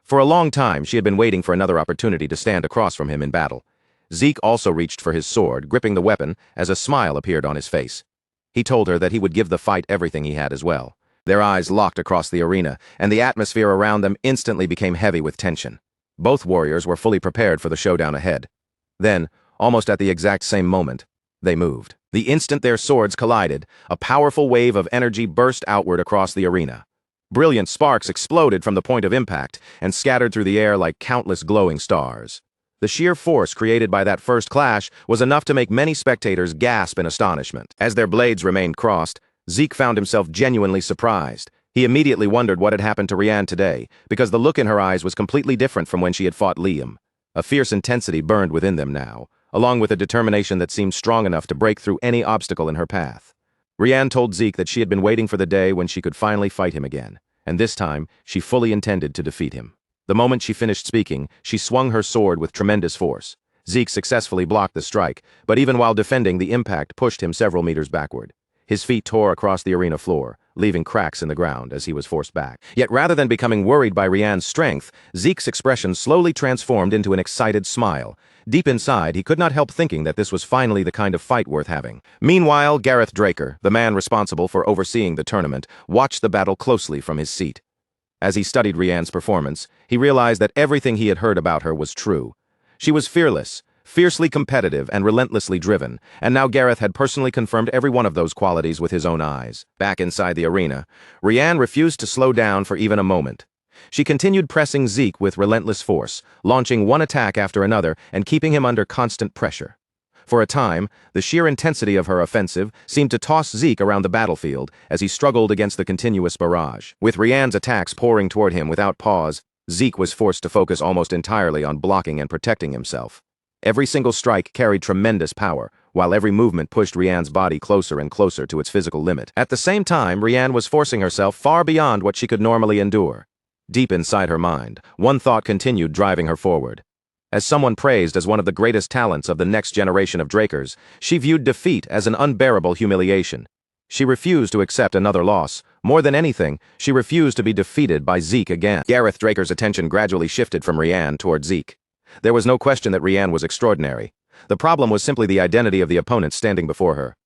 Speaker 1: For a long time, she had been waiting for another opportunity to stand across from him in battle. Zeke also reached for his sword, gripping the weapon, as a smile appeared on his face. He told her that he would give the fight everything he had as well. Their eyes locked across the arena, and the atmosphere around them instantly became heavy with tension. Both warriors were fully prepared for the showdown ahead. Then, almost at the exact same moment, they moved. The instant their swords collided, a powerful wave of energy burst outward across the arena. Brilliant sparks exploded from the point of impact and scattered through the air like countless glowing stars. The sheer force created by that first clash was enough to make many spectators gasp in astonishment. As their blades remained crossed, Zeke found himself genuinely surprised. He immediately wondered what had happened to Rianne today, because the look in her eyes was completely different from when she had fought Liam. A fierce intensity burned within them now, along with a determination that seemed strong enough to break through any obstacle in her path. Rianne told Zeke that she had been waiting for the day when she could finally fight him again, and this time, she fully intended to defeat him. The moment she finished speaking, she swung her sword with tremendous force. Zeke successfully blocked the strike, but even while defending, the impact pushed him several meters backward. His feet tore across the arena floor, leaving cracks in the ground as he was forced back. Yet rather than becoming worried by Rianne's strength, Zeke's expression slowly transformed into an excited smile. Deep inside, he could not help thinking that this was finally the kind of fight worth having. Meanwhile, Gareth Draker, the man responsible for overseeing the tournament, watched the battle closely from his seat. As he studied Rianne's performance, he realized that everything he had heard about her was true. She was fearless, fiercely competitive, and relentlessly driven, and now Gareth had personally confirmed every one of those qualities with his own eyes. Back inside the arena, Rianne refused to slow down for even a moment. She continued pressing Zeke with relentless force, launching one attack after another and keeping him under constant pressure. For a time, the sheer intensity of her offensive seemed to toss Zeke around the battlefield as he struggled against the continuous barrage. With Rianne's attacks pouring toward him without pause, Zeke was forced to focus almost entirely on blocking and protecting himself. Every single strike carried tremendous power, while every movement pushed Rianne's body closer and closer to its physical limit. At the same time, Rianne was forcing herself far beyond what she could normally endure. Deep inside her mind, one thought continued driving her forward. As someone praised as one of the greatest talents of the next generation of Drakers, she viewed defeat as an unbearable humiliation. She refused to accept another loss. More than anything, she refused to be defeated by Zeke again. Gareth Draker's attention gradually shifted from Rianne toward Zeke. There was no question that Rianne was extraordinary. The problem was simply the identity of the opponent standing before her.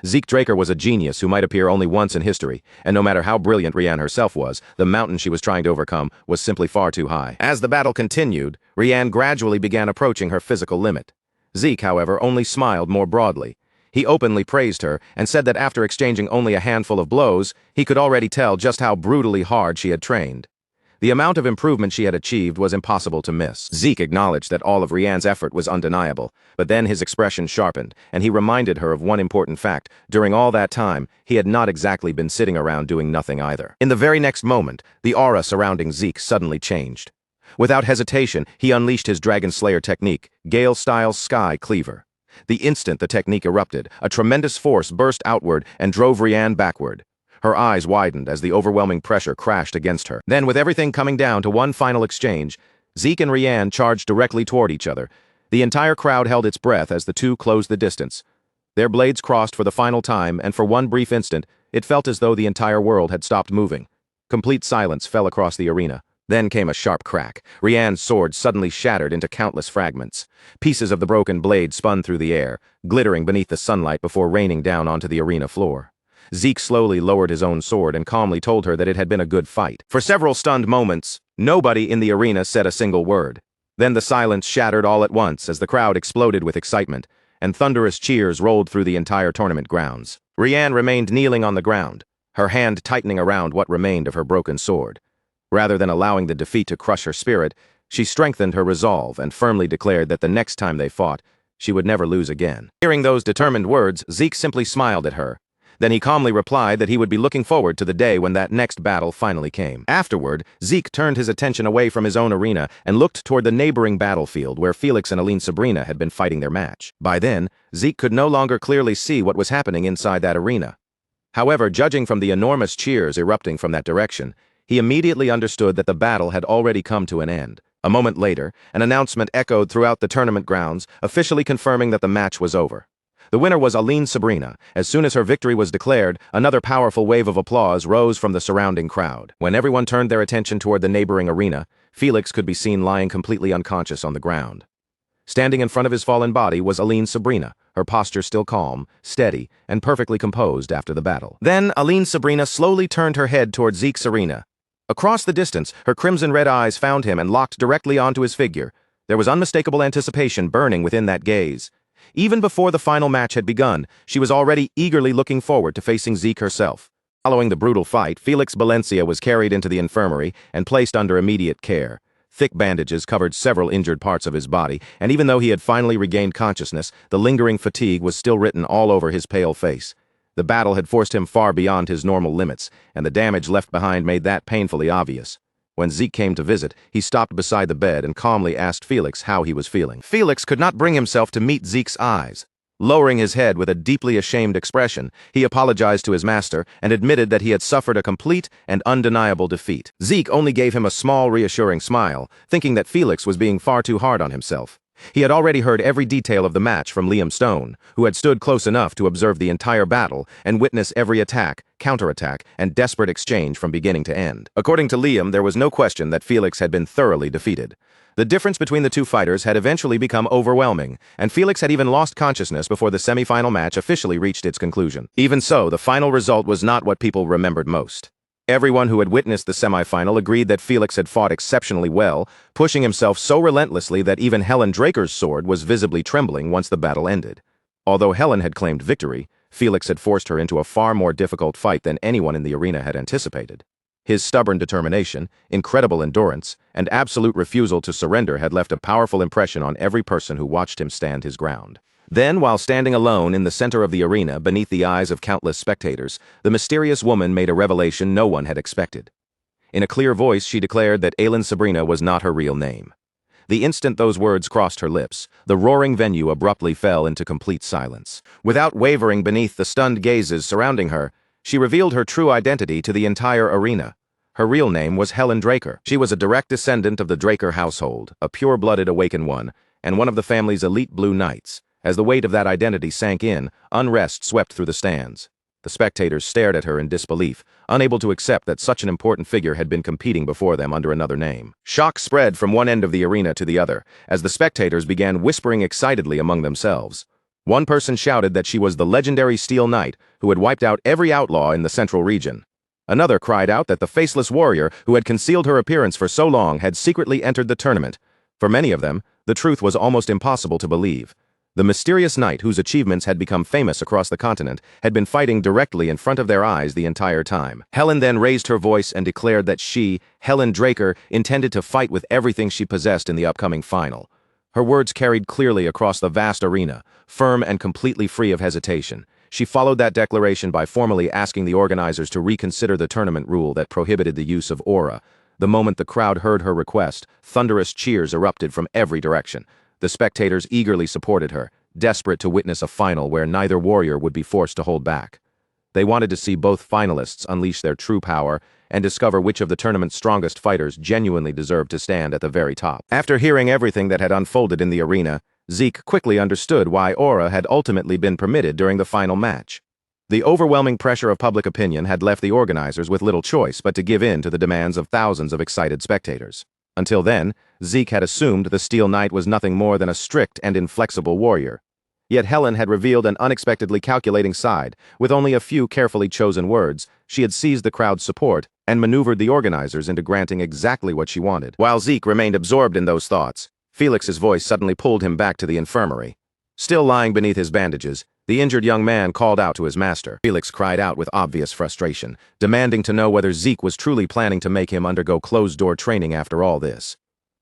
Speaker 1: Zeke Draker was a genius who might appear only once in history, and no matter how brilliant Rianne herself was, the mountain she was trying to overcome was simply far too high. As the battle continued, Rianne gradually began approaching her physical limit. Zeke, however, only smiled more broadly. He openly praised her and said that after exchanging only a handful of blows, he could already tell just how brutally hard she had trained. The amount of improvement she had achieved was impossible to miss. Zeke acknowledged that all of Rianne's effort was undeniable, but then his expression sharpened, and he reminded her of one important fact. During all that time, he had not exactly been sitting around doing nothing either. In the very next moment, the aura surrounding Zeke suddenly changed. Without hesitation, he unleashed his Dragon Slayer technique, Gale-style Sky Cleaver. The instant the technique erupted, a tremendous force burst outward and drove Rianne backward. Her eyes widened as the overwhelming pressure crashed against her. Then, with everything coming down to one final exchange, Zeke and Rianne charged directly toward each other. The entire crowd held its breath as the two closed the distance. Their blades crossed for the final time, and for one brief instant, It felt as though the entire world had stopped moving. Complete silence fell across the arena. Then came a sharp crack. Rian's sword suddenly shattered into countless fragments. Pieces of the broken blade spun through the air, glittering beneath the sunlight before raining down onto the arena floor. Zeke slowly lowered his own sword and calmly told her that it had been a good fight. For several stunned moments, nobody in the arena said a single word. Then the silence shattered all at once as the crowd exploded with excitement, and thunderous cheers rolled through the entire tournament grounds. Rian remained kneeling on the ground, her hand tightening around what remained of her broken sword. Rather than allowing the defeat to crush her spirit, she strengthened her resolve and firmly declared that the next time they fought, she would never lose again. Hearing those determined words, Zeke simply smiled at her. Then he calmly replied that he would be looking forward to the day when that next battle finally came. Afterward, Zeke turned his attention away from his own arena and looked toward the neighboring battlefield where Felix and Aline Sabrina had been fighting their match. By then, Zeke could no longer clearly see what was happening inside that arena. However, judging from the enormous cheers erupting from that direction, he immediately understood that the battle had already come to an end. A moment later, an announcement echoed throughout the tournament grounds, officially confirming that the match was over. The winner was Aline Sabrina. As soon as her victory was declared, another powerful wave of applause rose from the surrounding crowd. When everyone turned their attention toward the neighboring arena, Felix could be seen lying completely unconscious on the ground. Standing in front of his fallen body was Aline Sabrina, her posture still calm, steady, and perfectly composed after the battle. Then Aline Sabrina slowly turned her head toward Zeke's arena. Across the distance, her crimson-red eyes found him and locked directly onto his figure. There was unmistakable anticipation burning within that gaze. Even before the final match had begun, she was already eagerly looking forward to facing Zeke herself. Following the brutal fight, Felix Valencia was carried into the infirmary and placed under immediate care. Thick bandages covered several injured parts of his body, and even though he had finally regained consciousness, the lingering fatigue was still written all over his pale face. The battle had forced him far beyond his normal limits, and the damage left behind made that painfully obvious. When Zeke came to visit, he stopped beside the bed and calmly asked Felix how he was feeling. Felix could not bring himself to meet Zeke's eyes. Lowering his head with a deeply ashamed expression, he apologized to his master and admitted that he had suffered a complete and undeniable defeat. Zeke only gave him a small, reassuring smile, thinking that Felix was being far too hard on himself. He had already heard every detail of the match from Liam Stone, who had stood close enough to observe the entire battle and witness every attack, counterattack, and desperate exchange from beginning to end. According to Liam, there was no question that Felix had been thoroughly defeated. The difference between the two fighters had eventually become overwhelming, and Felix had even lost consciousness before the semi-final match officially reached its conclusion. Even so, the final result was not what people remembered most. Everyone who had witnessed the semi-final agreed that Felix had fought exceptionally well, pushing himself so relentlessly that even Helen Draker's sword was visibly trembling once the battle ended. Although Helen had claimed victory, Felix had forced her into a far more difficult fight than anyone in the arena had anticipated. His stubborn determination, incredible endurance, and absolute refusal to surrender had left a powerful impression on every person who watched him stand his ground. Then, while standing alone in the center of the arena beneath the eyes of countless spectators, the mysterious woman made a revelation no one had expected. In a clear voice, she declared that Aline Sabrina was not her real name. The instant those words crossed her lips, the roaring venue abruptly fell into complete silence. Without wavering beneath the stunned gazes surrounding her, she revealed her true identity to the entire arena. Her real name was Helen Draker. She was a direct descendant of the Draker household, a pure-blooded Awakened One, and one of the family's elite Blue Knights. As the weight of that identity sank in, unrest swept through the stands. The spectators stared at her in disbelief, unable to accept that such an important figure had been competing before them under another name. Shock spread from one end of the arena to the other, as the spectators began whispering excitedly among themselves. One person shouted that she was the legendary Steel Knight who had wiped out every outlaw in the central region. Another cried out that the faceless warrior who had concealed her appearance for so long had secretly entered the tournament. For many of them, the truth was almost impossible to believe. The mysterious knight whose achievements had become famous across the continent had been fighting directly in front of their eyes the entire time. Helen then raised her voice and declared that she, Helen Draker, intended to fight with everything she possessed in the upcoming final. Her words carried clearly across the vast arena, firm and completely free of hesitation. She followed that declaration by formally asking the organizers to reconsider the tournament rule that prohibited the use of aura. The moment the crowd heard her request, thunderous cheers erupted from every direction. The spectators eagerly supported her, desperate to witness a final where neither warrior would be forced to hold back. They wanted to see both finalists unleash their true power and discover which of the tournament's strongest fighters genuinely deserved to stand at the very top. After hearing everything that had unfolded in the arena, Zeke quickly understood why aura had ultimately been permitted during the final match. The overwhelming pressure of public opinion had left the organizers with little choice but to give in to the demands of thousands of excited spectators. Until then, Zeke had assumed the Steel Knight was nothing more than a strict and inflexible warrior. Yet Helen had revealed an unexpectedly calculating side. With only a few carefully chosen words, she had seized the crowd's support and maneuvered the organizers into granting exactly what she wanted. While Zeke remained absorbed in those thoughts, Felix's voice suddenly pulled him back to the infirmary. Still lying beneath his bandages, the injured young man called out to his master. Felix cried out with obvious frustration, demanding to know whether Zeke was truly planning to make him undergo closed-door training after all this.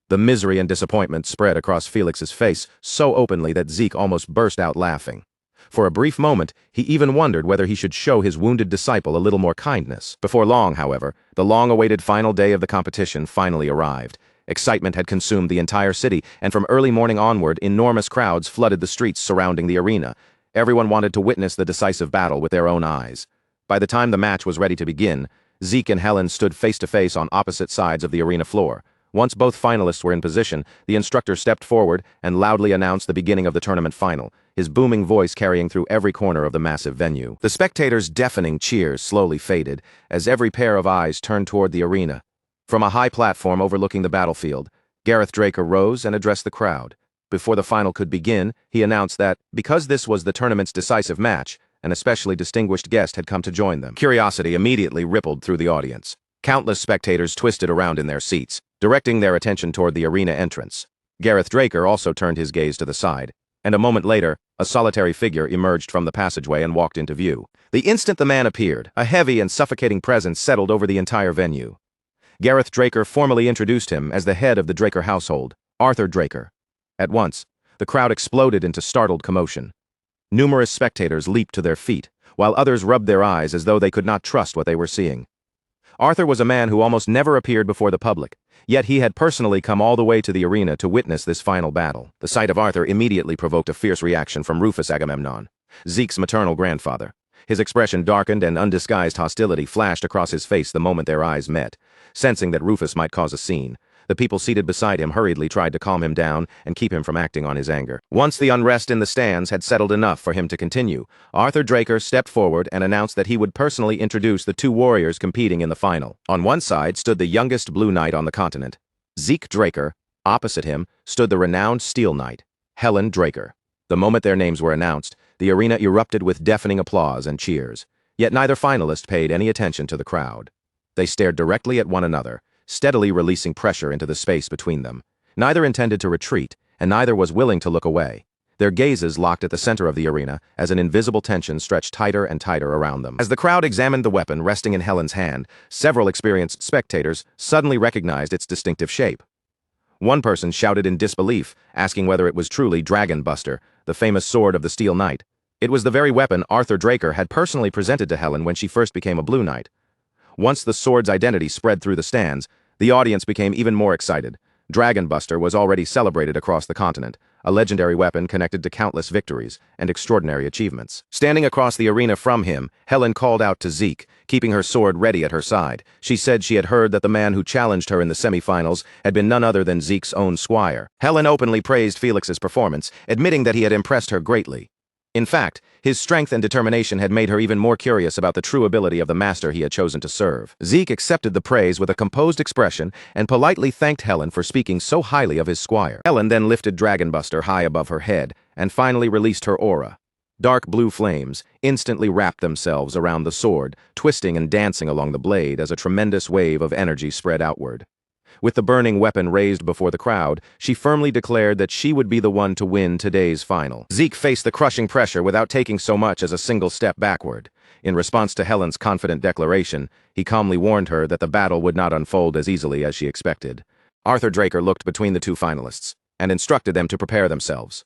Speaker 1: The misery and disappointment spread across Felix's face so openly that Zeke almost burst out laughing. For a brief moment, he even wondered whether he should show his wounded disciple a little more kindness. Before long, however, the long-awaited final day of the competition finally arrived. Excitement had consumed the entire city, and from early morning onward, enormous crowds flooded the streets surrounding the arena. Everyone wanted to witness the decisive battle with their own eyes. By the time the match was ready to begin, Zeke and Helen stood face-to-face on opposite sides of the arena floor. Once both finalists were in position, the instructor stepped forward and loudly announced the beginning of the tournament final, his booming voice carrying through every corner of the massive venue. The spectators' deafening cheers slowly faded as every pair of eyes turned toward the arena. From a high platform overlooking the battlefield, Gareth Draker rose and addressed the crowd. Before the final could begin, he announced that, because this was the tournament's decisive match, an especially distinguished guest had come to join them. Curiosity immediately rippled through the audience. Countless spectators twisted around in their seats, directing their attention toward the arena entrance. Gareth Draker also turned his gaze to the side, and a moment later, a solitary figure emerged from the passageway and walked into view. The instant the man appeared, a heavy and suffocating presence settled over the entire venue. Gareth Draker formally introduced him as the head of the Draker household, Arthur Draker. At once, the crowd exploded into startled commotion. Numerous spectators leaped to their feet, while others rubbed their eyes as though they could not trust what they were seeing. Arthur was a man who almost never appeared before the public, yet he had personally come all the way to the arena to witness this final battle. The sight of Arthur immediately provoked a fierce reaction from Rufus Agamemnon, Zeke's maternal grandfather. His expression darkened and undisguised hostility flashed across his face the moment their eyes met. Sensing that Rufus might cause a scene, the people seated beside him hurriedly tried to calm him down and keep him from acting on his anger. Once the unrest in the stands had settled enough for him to continue, Arthur Draker stepped forward and announced that he would personally introduce the two warriors competing in the final. On one side stood the youngest Blue Knight on the continent, Zeke Draker. Opposite him stood the renowned Steel Knight, Helen Draker. The moment their names were announced, the arena erupted with deafening applause and cheers. Yet neither finalist paid any attention to the crowd. They stared directly at one another, steadily releasing pressure into the space between them. Neither intended to retreat, and neither was willing to look away. Their gazes locked at the center of the arena as an invisible tension stretched tighter and tighter around them. As the crowd examined the weapon resting in Helen's hand, several experienced spectators suddenly recognized its distinctive shape. One person shouted in disbelief, asking whether it was truly Dragon Buster, the famous sword of the Steel Knight. It was the very weapon Arthur Draker had personally presented to Helen when she first became a Blue Knight. Once the sword's identity spread through the stands, the audience became even more excited. Dragon Buster was already celebrated across the continent, a legendary weapon connected to countless victories and extraordinary achievements. Standing across the arena from him, Helen called out to Zeke, keeping her sword ready at her side. She said she had heard that the man who challenged her in the semifinals had been none other than Zeke's own squire. Helen openly praised Felix's performance, admitting that he had impressed her greatly. In fact, his strength and determination had made her even more curious about the true ability of the master he had chosen to serve. Zeke accepted the praise with a composed expression and politely thanked Helen for speaking so highly of his squire. Helen then lifted Dragon Buster high above her head and finally released her aura. Dark blue flames instantly wrapped themselves around the sword, twisting and dancing along the blade as a tremendous wave of energy spread outward. With the burning weapon raised before the crowd, she firmly declared that she would be the one to win today's final. Zeke faced the crushing pressure without taking so much as a single step backward. In response to Helen's confident declaration, he calmly warned her that the battle would not unfold as easily as she expected. Arthur Draker looked between the two finalists and instructed them to prepare themselves.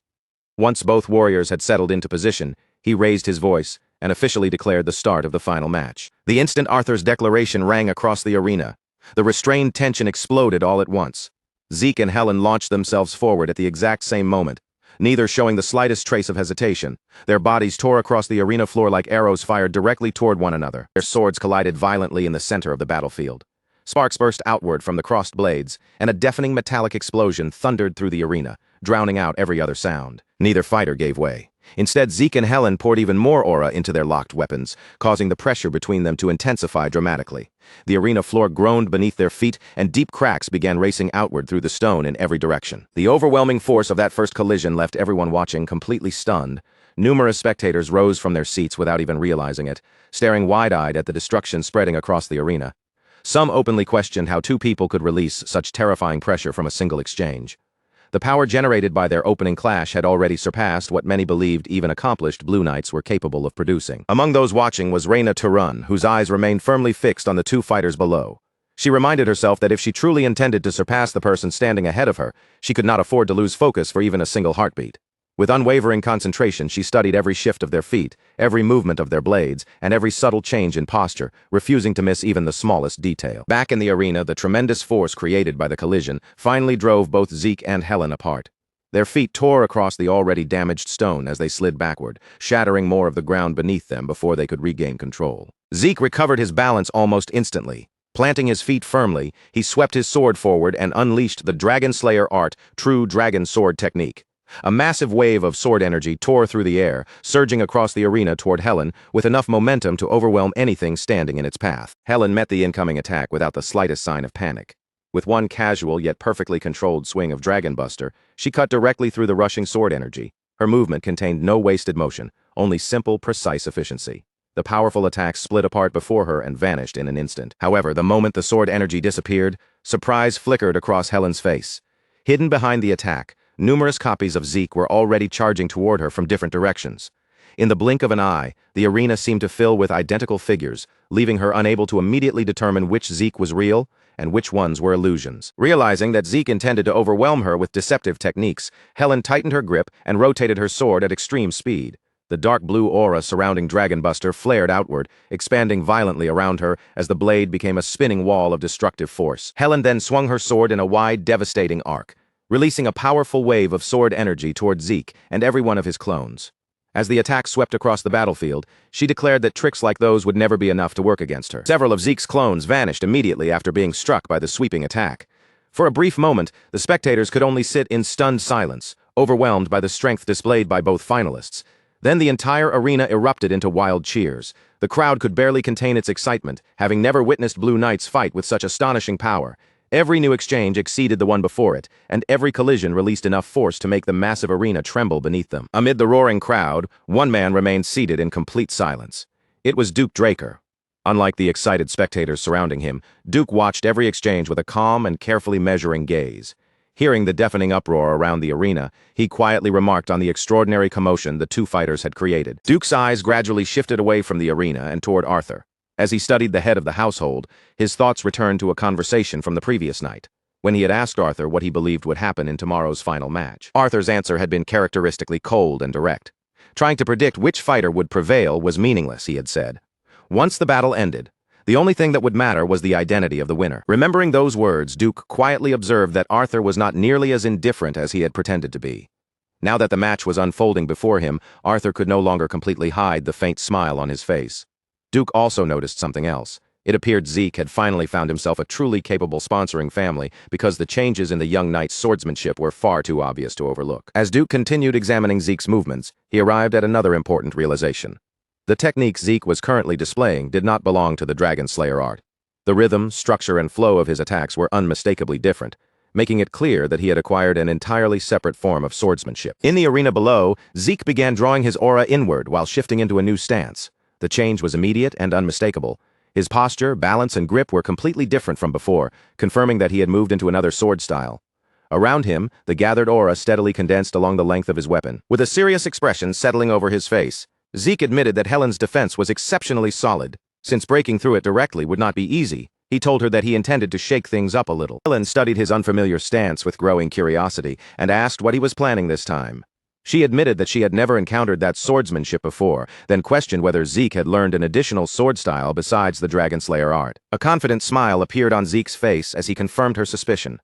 Speaker 1: Once both warriors had settled into position, he raised his voice and officially declared the start of the final match. The instant Arthur's declaration rang across the arena, the restrained tension exploded all at once. Zeke and Helen launched themselves forward at the exact same moment, neither showing the slightest trace of hesitation. Their bodies tore across the arena floor like arrows fired directly toward one another. Their swords collided violently in the center of the battlefield. Sparks burst outward from the crossed blades, and a deafening metallic explosion thundered through the arena, drowning out every other sound. Neither fighter gave way. Instead, Zeke and Helen poured even more aura into their locked weapons, causing the pressure between them to intensify dramatically. The arena floor groaned beneath their feet, and deep cracks began racing outward through the stone in every direction. The overwhelming force of that first collision left everyone watching completely stunned. Numerous spectators rose from their seats without even realizing it, staring wide-eyed at the destruction spreading across the arena. Some openly questioned how two people could release such terrifying pressure from a single exchange. The power generated by their opening clash had already surpassed what many believed even accomplished Blue Knights were capable of producing. Among those watching was Reyna Turun, whose eyes remained firmly fixed on the two fighters below. She reminded herself that if she truly intended to surpass the person standing ahead of her, she could not afford to lose focus for even a single heartbeat. With unwavering concentration, she studied every shift of their feet, every movement of their blades, and every subtle change in posture, refusing to miss even the smallest detail. Back in the arena, the tremendous force created by the collision finally drove both Zeke and Helen apart. Their feet tore across the already damaged stone as they slid backward, shattering more of the ground beneath them before they could regain control. Zeke recovered his balance almost instantly. Planting his feet firmly, he swept his sword forward and unleashed the Dragon Slayer art, true dragon sword technique. A massive wave of sword energy tore through the air, surging across the arena toward Helen with enough momentum to overwhelm anything standing in its path. Helen met the incoming attack without the slightest sign of panic. With one casual yet perfectly controlled swing of Dragon Buster, she cut directly through the rushing sword energy. Her movement contained no wasted motion, only simple, precise efficiency. The powerful attack split apart before her and vanished in an instant. However, the moment the sword energy disappeared, surprise flickered across Helen's face. Hidden behind the attack, numerous copies of Zeke were already charging toward her from different directions. In the blink of an eye, the arena seemed to fill with identical figures, leaving her unable to immediately determine which Zeke was real and which ones were illusions. Realizing that Zeke intended to overwhelm her with deceptive techniques, Helen tightened her grip and rotated her sword at extreme speed. The dark blue aura surrounding Dragon Buster flared outward, expanding violently around her as the blade became a spinning wall of destructive force. Helen then swung her sword in a wide, devastating arc, releasing a powerful wave of sword energy toward Zeke and every one of his clones. As the attack swept across the battlefield, she declared that tricks like those would never be enough to work against her. Several of Zeke's clones vanished immediately after being struck by the sweeping attack. For a brief moment, the spectators could only sit in stunned silence, overwhelmed by the strength displayed by both finalists. Then the entire arena erupted into wild cheers. The crowd could barely contain its excitement, having never witnessed Blue Knights fight with such astonishing power. Every new exchange exceeded the one before it, and every collision released enough force to make the massive arena tremble beneath them. Amid the roaring crowd, one man remained seated in complete silence. It was Duke Draker. Unlike the excited spectators surrounding him, Duke watched every exchange with a calm and carefully measuring gaze. Hearing the deafening uproar around the arena, he quietly remarked on the extraordinary commotion the two fighters had created. Duke's eyes gradually shifted away from the arena and toward Arthur. As he studied the head of the household, his thoughts returned to a conversation from the previous night, when he had asked Arthur what he believed would happen in tomorrow's final match. Arthur's answer had been characteristically cold and direct. Trying to predict which fighter would prevail was meaningless, he had said. Once the battle ended, the only thing that would matter was the identity of the winner. Remembering those words, Duke quietly observed that Arthur was not nearly as indifferent as he had pretended to be. Now that the match was unfolding before him, Arthur could no longer completely hide the faint smile on his face. Duke also noticed something else. It appeared Zeke had finally found himself a truly capable sponsoring family because the changes in the young knight's swordsmanship were far too obvious to overlook. As Duke continued examining Zeke's movements, he arrived at another important realization. The technique Zeke was currently displaying did not belong to the Dragon Slayer art. The rhythm, structure, and flow of his attacks were unmistakably different, making it clear that he had acquired an entirely separate form of swordsmanship. In the arena below, Zeke began drawing his aura inward while shifting into a new stance. The change was immediate and unmistakable. His posture, balance, and grip were completely different from before, confirming that he had moved into another sword style. Around him, the gathered aura steadily condensed along the length of his weapon. With a serious expression settling over his face, Zeke admitted that Helen's defense was exceptionally solid. Since breaking through it directly would not be easy, he told her that he intended to shake things up a little. Helen studied his unfamiliar stance with growing curiosity and asked what he was planning this time. She admitted that she had never encountered that swordsmanship before, then questioned whether Zeke had learned an additional sword style besides the Dragon Slayer art. A confident smile appeared on Zeke's face as he confirmed her suspicion.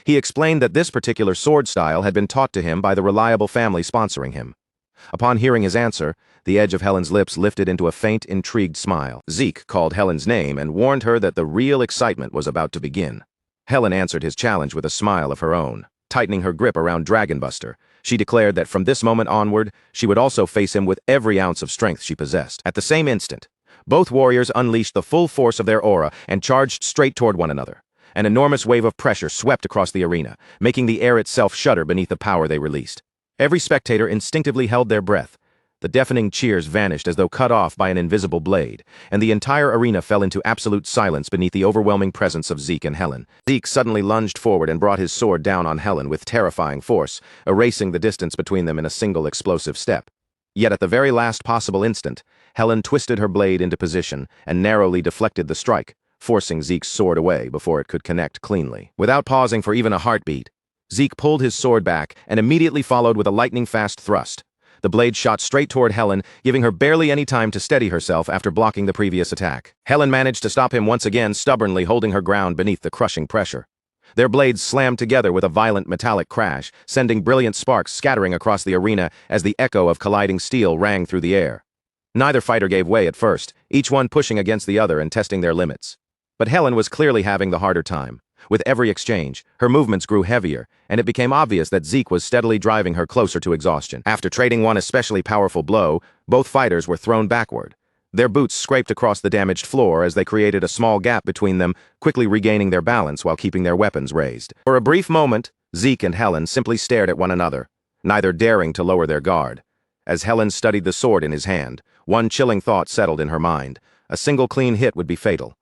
Speaker 1: He explained that this particular sword style had been taught to him by the reliable family sponsoring him. Upon hearing his answer, the edge of Helen's lips lifted into a faint, intrigued smile. Zeke called Helen's name and warned her that the real excitement was about to begin. Helen answered his challenge with a smile of her own, tightening her grip around Dragon Buster. She declared that from this moment onward, she would also face him with every ounce of strength she possessed. At the same instant, both warriors unleashed the full force of their aura and charged straight toward one another. An enormous wave of pressure swept across the arena, making the air itself shudder beneath the power they released. Every spectator instinctively held their breath. The deafening cheers vanished as though cut off by an invisible blade, and the entire arena fell into absolute silence beneath the overwhelming presence of Zeke and Helen. Zeke suddenly lunged forward and brought his sword down on Helen with terrifying force, erasing the distance between them in a single explosive step. Yet at the very last possible instant, Helen twisted her blade into position and narrowly deflected the strike, forcing Zeke's sword away before it could connect cleanly. Without pausing for even a heartbeat, Zeke pulled his sword back and immediately followed with a lightning-fast thrust. The blade shot straight toward Helen, giving her barely any time to steady herself after blocking the previous attack. Helen managed to stop him once again, stubbornly holding her ground beneath the crushing pressure. Their blades slammed together with a violent metallic crash, sending brilliant sparks scattering across the arena as the echo of colliding steel rang through the air. Neither fighter gave way at first, each one pushing against the other and testing their limits. But Helen was clearly having the harder time. With every exchange, her movements grew heavier, and it became obvious that Zeke was steadily driving her closer to exhaustion. After trading one especially powerful blow, both fighters were thrown backward. Their boots scraped across the damaged floor as they created a small gap between them, quickly regaining their balance while keeping their weapons raised. For a brief moment, Zeke and Helen simply stared at one another, neither daring to lower their guard. As Helen studied the sword in his hand, one chilling thought settled in her mind. A single clean hit would be fatal.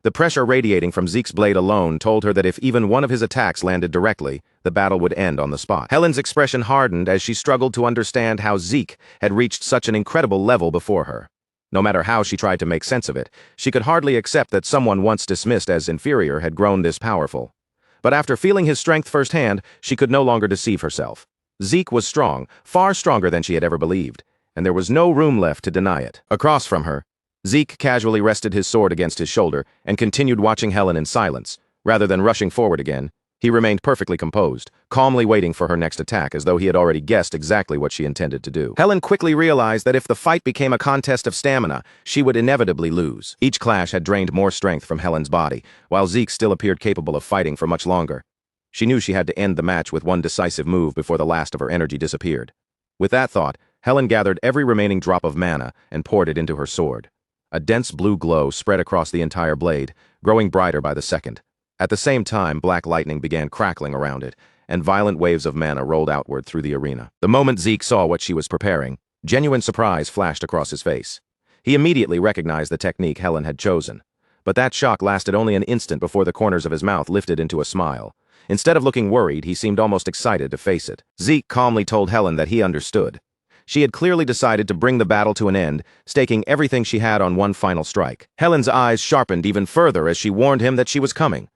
Speaker 1: The pressure radiating from Zeke's blade alone told her that if even one of his attacks landed directly, the battle would end on the spot. Helen's expression hardened as she struggled to understand how Zeke had reached such an incredible level before her. No matter how she tried to make sense of it, she could hardly accept that someone once dismissed as inferior had grown this powerful. But after feeling his strength firsthand, she could no longer deceive herself. Zeke was strong, far stronger than she had ever believed, and there was no room left to deny it. Across from her, Zeke casually rested his sword against his shoulder and continued watching Helen in silence. Rather than rushing forward again, he remained perfectly composed, calmly waiting for her next attack as though he had already guessed exactly what she intended to do. Helen quickly realized that if the fight became a contest of stamina, she would inevitably lose. Each clash had drained more strength from Helen's body, while Zeke still appeared capable of fighting for much longer. She knew she had to end the match with one decisive move before the last of her energy disappeared. With that thought, Helen gathered every remaining drop of mana and poured it into her sword. A dense blue glow spread across the entire blade, growing brighter by the second. At the same time, black lightning began crackling around it, and violent waves of mana rolled outward through the arena. The moment Zeke saw what she was preparing, genuine surprise flashed across his face. He immediately recognized the technique Helen had chosen. But that shock lasted only an instant before the corners of his mouth lifted into a smile. Instead of looking worried, he seemed almost excited to face it. Zeke calmly told Helen that he understood. She had clearly decided to bring the battle to an end, staking everything she had on one final strike. Helen's eyes sharpened even further as she warned him that she was coming.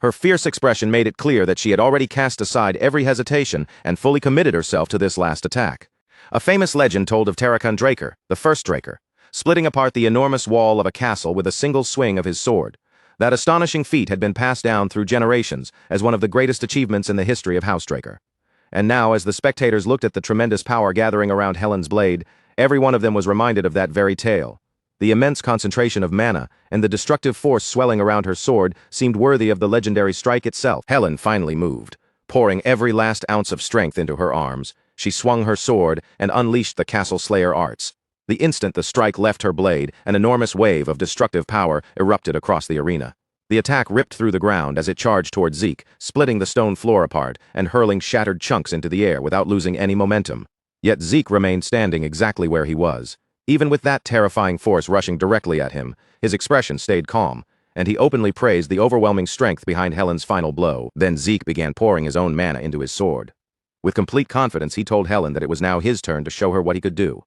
Speaker 1: Her fierce expression made it clear that she had already cast aside every hesitation and fully committed herself to this last attack. A famous legend told of Tarakun Draker, the first Draker, splitting apart the enormous wall of a castle with a single swing of his sword. That astonishing feat had been passed down through generations as one of the greatest achievements in the history of House Draker. And now, as the spectators looked at the tremendous power gathering around Helen's blade, every one of them was reminded of that very tale. The immense concentration of mana and the destructive force swelling around her sword seemed worthy of the legendary strike itself. Helen finally moved. Pouring every last ounce of strength into her arms, she swung her sword and unleashed the Castle Slayer arts. The instant the strike left her blade, an enormous wave of destructive power erupted across the arena. The attack ripped through the ground as it charged toward Zeke, splitting the stone floor apart and hurling shattered chunks into the air without losing any momentum. Yet Zeke remained standing exactly where he was. Even with that terrifying force rushing directly at him, his expression stayed calm, and he openly praised the overwhelming strength behind Helen's final blow. Then Zeke began pouring his own mana into his sword. With complete confidence, he told Helen that it was now his turn to show her what he could do.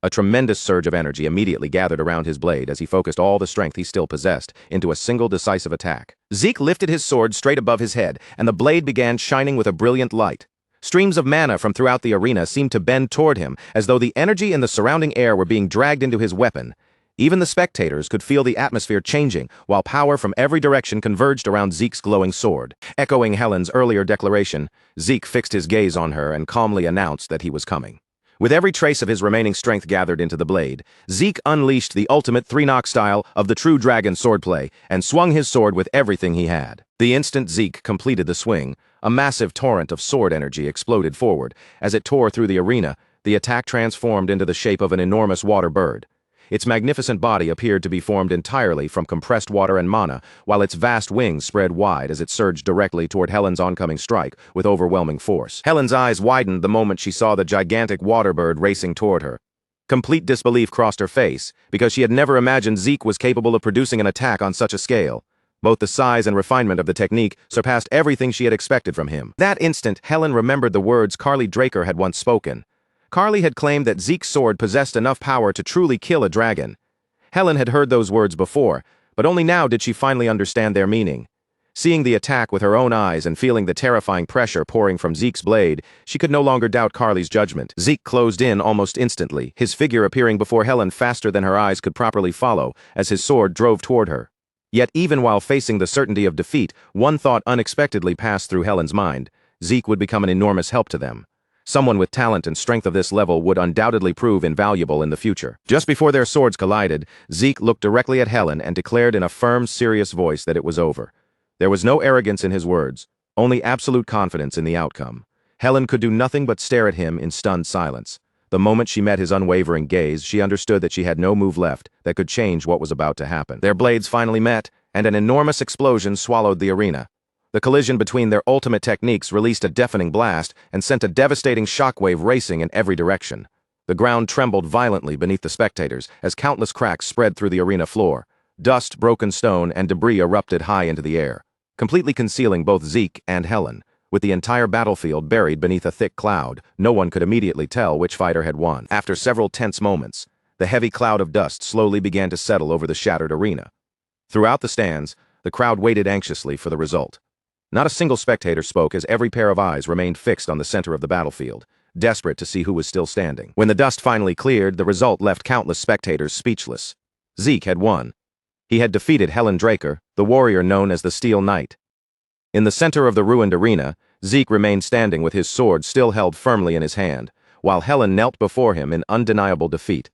Speaker 1: A tremendous surge of energy immediately gathered around his blade as he focused all the strength he still possessed into a single decisive attack. Zeke lifted his sword straight above his head, and the blade began shining with a brilliant light. Streams of mana from throughout the arena seemed to bend toward him, as though the energy in the surrounding air were being dragged into his weapon. Even the spectators could feel the atmosphere changing, while power from every direction converged around Zeke's glowing sword. Echoing Helen's earlier declaration, Zeke fixed his gaze on her and calmly announced that he was coming. With every trace of his remaining strength gathered into the blade, Zeke unleashed the ultimate three-knock style of the true dragon swordplay and swung his sword with everything he had. The instant Zeke completed the swing, a massive torrent of sword energy exploded forward. As it tore through the arena, the attack transformed into the shape of an enormous water bird. Its magnificent body appeared to be formed entirely from compressed water and mana, while its vast wings spread wide as it surged directly toward Helen's oncoming strike with overwhelming force. Helen's eyes widened the moment she saw the gigantic water bird racing toward her. Complete disbelief crossed her face, because she had never imagined Zeke was capable of producing an attack on such a scale. Both the size and refinement of the technique surpassed everything she had expected from him. That instant, Helen remembered the words Carly Draker had once spoken. Carly had claimed that Zeke's sword possessed enough power to truly kill a dragon. Helen had heard those words before, but only now did she finally understand their meaning. Seeing the attack with her own eyes and feeling the terrifying pressure pouring from Zeke's blade, she could no longer doubt Carly's judgment. Zeke closed in almost instantly, his figure appearing before Helen faster than her eyes could properly follow as his sword drove toward her. Yet even while facing the certainty of defeat, one thought unexpectedly passed through Helen's mind. Zeke would become an enormous help to them. Someone with talent and strength of this level would undoubtedly prove invaluable in the future. Just before their swords collided, Zeke looked directly at Helen and declared in a firm, serious voice that it was over. There was no arrogance in his words, only absolute confidence in the outcome. Helen could do nothing but stare at him in stunned silence. The moment she met his unwavering gaze, she understood that she had no move left that could change what was about to happen. Their blades finally met, and an enormous explosion swallowed the arena. The collision between their ultimate techniques released a deafening blast and sent a devastating shockwave racing in every direction. The ground trembled violently beneath the spectators as countless cracks spread through the arena floor. Dust, broken stone, and debris erupted high into the air, completely concealing both Zeke and Helen. With the entire battlefield buried beneath a thick cloud, no one could immediately tell which fighter had won. After several tense moments, the heavy cloud of dust slowly began to settle over the shattered arena. Throughout the stands, the crowd waited anxiously for the result. Not a single spectator spoke as every pair of eyes remained fixed on the center of the battlefield, desperate to see who was still standing. When the dust finally cleared, the result left countless spectators speechless. Zeke had won. He had defeated Helen Draker, the warrior known as the Steel Knight. In the center of the ruined arena, Zeke remained standing with his sword still held firmly in his hand, while Helen knelt before him in undeniable defeat.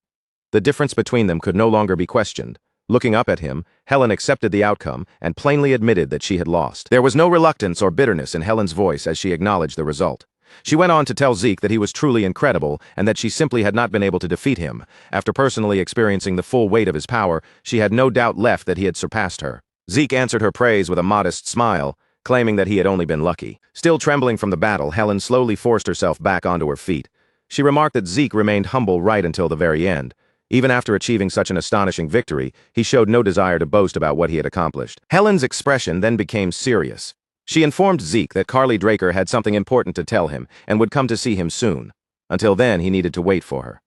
Speaker 1: The difference between them could no longer be questioned. Looking up at him, Helen accepted the outcome and plainly admitted that she had lost. There was no reluctance or bitterness in Helen's voice as she acknowledged the result. She went on to tell Zeke that he was truly incredible and that she simply had not been able to defeat him. After personally experiencing the full weight of his power, she had no doubt left that he had surpassed her. Zeke answered her praise with a modest smile, claiming that he had only been lucky. Still trembling from the battle, Helen slowly forced herself back onto her feet. She remarked that Zeke remained humble right until the very end. Even after achieving such an astonishing victory, he showed no desire to boast about what he had accomplished. Helen's expression then became serious. She informed Zeke that Carly Draker had something important to tell him and would come to see him soon. Until then, he needed to wait for her.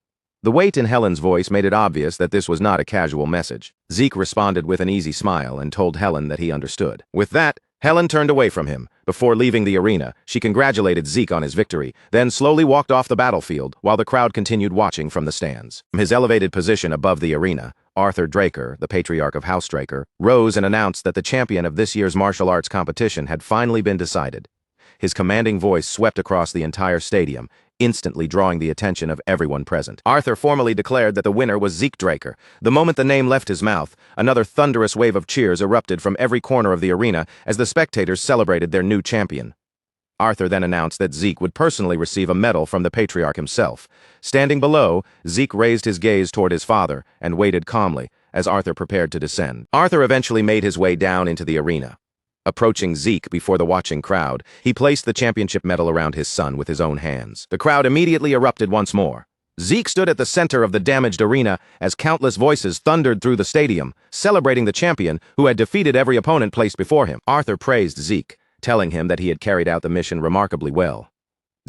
Speaker 1: The weight in Helen's voice made it obvious that this was not a casual message. Zeke responded with an easy smile and told Helen that he understood. With that, Helen turned away from him. Before leaving the arena, she congratulated Zeke on his victory, then slowly walked off the battlefield while the crowd continued watching from the stands. From his elevated position above the arena, Arthur Draker, the patriarch of House Draker, rose and announced that the champion of this year's martial arts competition had finally been decided. His commanding voice swept across the entire stadium, instantly drawing the attention of everyone present. Arthur formally declared that the winner was Zeke Draker. The moment the name left his mouth, another thunderous wave of cheers erupted from every corner of the arena as the spectators celebrated their new champion. Arthur then announced that Zeke would personally receive a medal from the patriarch himself. Standing below, Zeke raised his gaze toward his father and waited calmly as Arthur prepared to descend. Arthur eventually made his way down into the arena. Approaching Zeke before the watching crowd, he placed the championship medal around his son with his own hands. The crowd immediately erupted once more. Zeke stood at the center of the damaged arena as countless voices thundered through the stadium, celebrating the champion who had defeated every opponent placed before him. Arthur praised Zeke, telling him that he had carried out the mission remarkably well.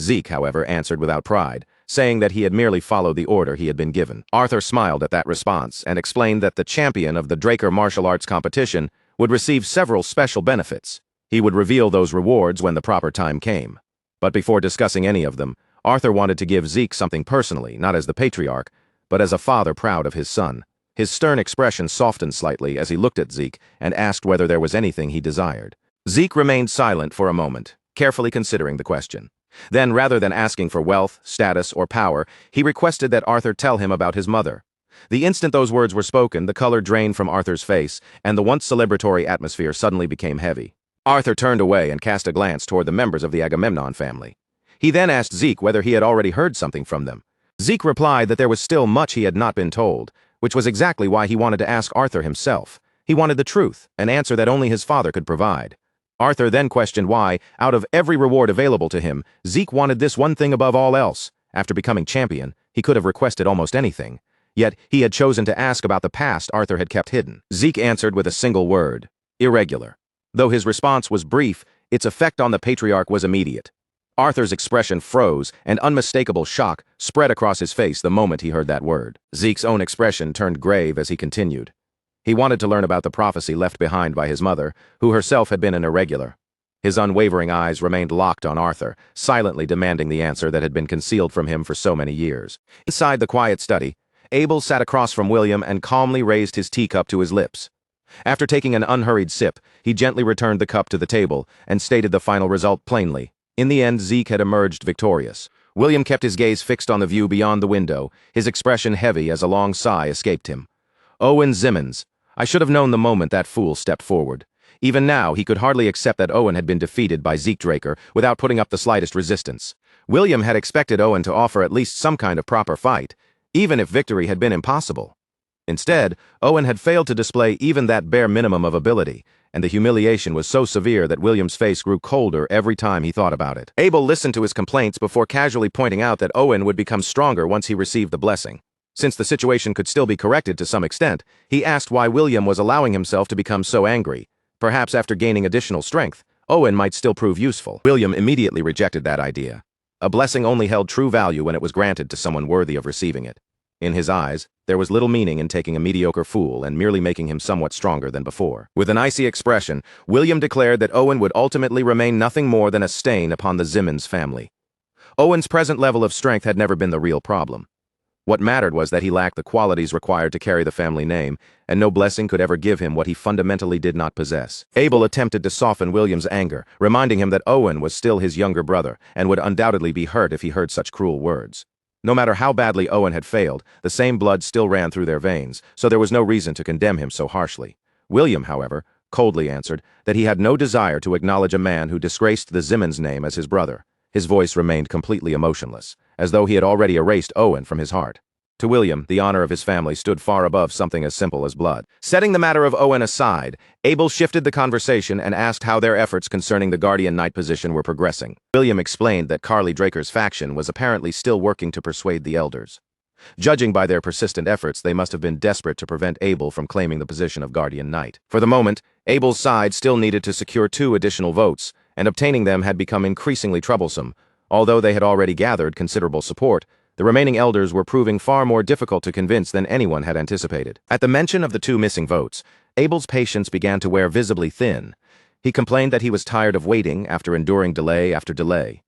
Speaker 1: Zeke, however, answered without pride, saying that he had merely followed the order he had been given. Arthur smiled at that response and explained that the champion of the Draker martial arts competition would receive several special benefits. He would reveal those rewards when the proper time came. But before discussing any of them, Arthur wanted to give Zeke something personally, not as the patriarch, but as a father proud of his son. His stern expression softened slightly as he looked at Zeke and asked whether there was anything he desired. Zeke remained silent for a moment, carefully considering the question. Then, rather than asking for wealth, status, or power, he requested that Arthur tell him about his mother. The instant those words were spoken, the color drained from Arthur's face, and the once celebratory atmosphere suddenly became heavy. Arthur turned away and cast a glance toward the members of the Agamemnon family. He then asked Zeke whether he had already heard something from them. Zeke replied that there was still much he had not been told, which was exactly why he wanted to ask Arthur himself. He wanted the truth, an answer that only his father could provide. Arthur then questioned why, out of every reward available to him, Zeke wanted this one thing above all else. After becoming champion, he could have requested almost anything. Yet, he had chosen to ask about the past Arthur had kept hidden. Zeke answered with a single word: irregular. Though his response was brief, its effect on the patriarch was immediate. Arthur's expression froze, and unmistakable shock spread across his face the moment he heard that word. Zeke's own expression turned grave as he continued. He wanted to learn about the prophecy left behind by his mother, who herself had been an irregular. His unwavering eyes remained locked on Arthur, silently demanding the answer that had been concealed from him for so many years. Inside the quiet study, Abel sat across from William and calmly raised his teacup to his lips. After taking an unhurried sip, he gently returned the cup to the table and stated the final result plainly. In the end, Zeke had emerged victorious. William kept his gaze fixed on the view beyond the window, his expression heavy as a long sigh escaped him. Owen Zimmons. I should have known the moment that fool stepped forward. Even now, he could hardly accept that Owen had been defeated by Zeke Draker without putting up the slightest resistance. William had expected Owen to offer at least some kind of proper fight, even if victory had been impossible. Instead, Owen had failed to display even that bare minimum of ability, and the humiliation was so severe that William's face grew colder every time he thought about it. Abel listened to his complaints before casually pointing out that Owen would become stronger once he received the blessing. Since the situation could still be corrected to some extent, he asked why William was allowing himself to become so angry. Perhaps after gaining additional strength, Owen might still prove useful. William immediately rejected that idea. A blessing only held true value when it was granted to someone worthy of receiving it. In his eyes, there was little meaning in taking a mediocre fool and merely making him somewhat stronger than before. With an icy expression, William declared that Owen would ultimately remain nothing more than a stain upon the Zimmons family. Owen's present level of strength had never been the real problem. What mattered was that he lacked the qualities required to carry the family name, and no blessing could ever give him what he fundamentally did not possess. Abel attempted to soften William's anger, reminding him that Owen was still his younger brother and would undoubtedly be hurt if he heard such cruel words. No matter how badly Owen had failed, the same blood still ran through their veins, so there was no reason to condemn him so harshly. William, however, coldly answered that he had no desire to acknowledge a man who disgraced the Zimmons name as his brother. His voice remained completely emotionless, as though he had already erased Owen from his heart. To William, the honor of his family stood far above something as simple as blood. Setting the matter of Owen aside, Abel shifted the conversation and asked how their efforts concerning the Guardian Knight position were progressing. William explained that Carly Draker's faction was apparently still working to persuade the elders. Judging by their persistent efforts, they must have been desperate to prevent Abel from claiming the position of Guardian Knight. For the moment, Abel's side still needed to secure 2 additional votes, and obtaining them had become increasingly troublesome. Although they had already gathered considerable support, the remaining elders were proving far more difficult to convince than anyone had anticipated. At the mention of the 2 missing votes, Abel's patience began to wear visibly thin. He complained that he was tired of waiting after enduring delay after delay.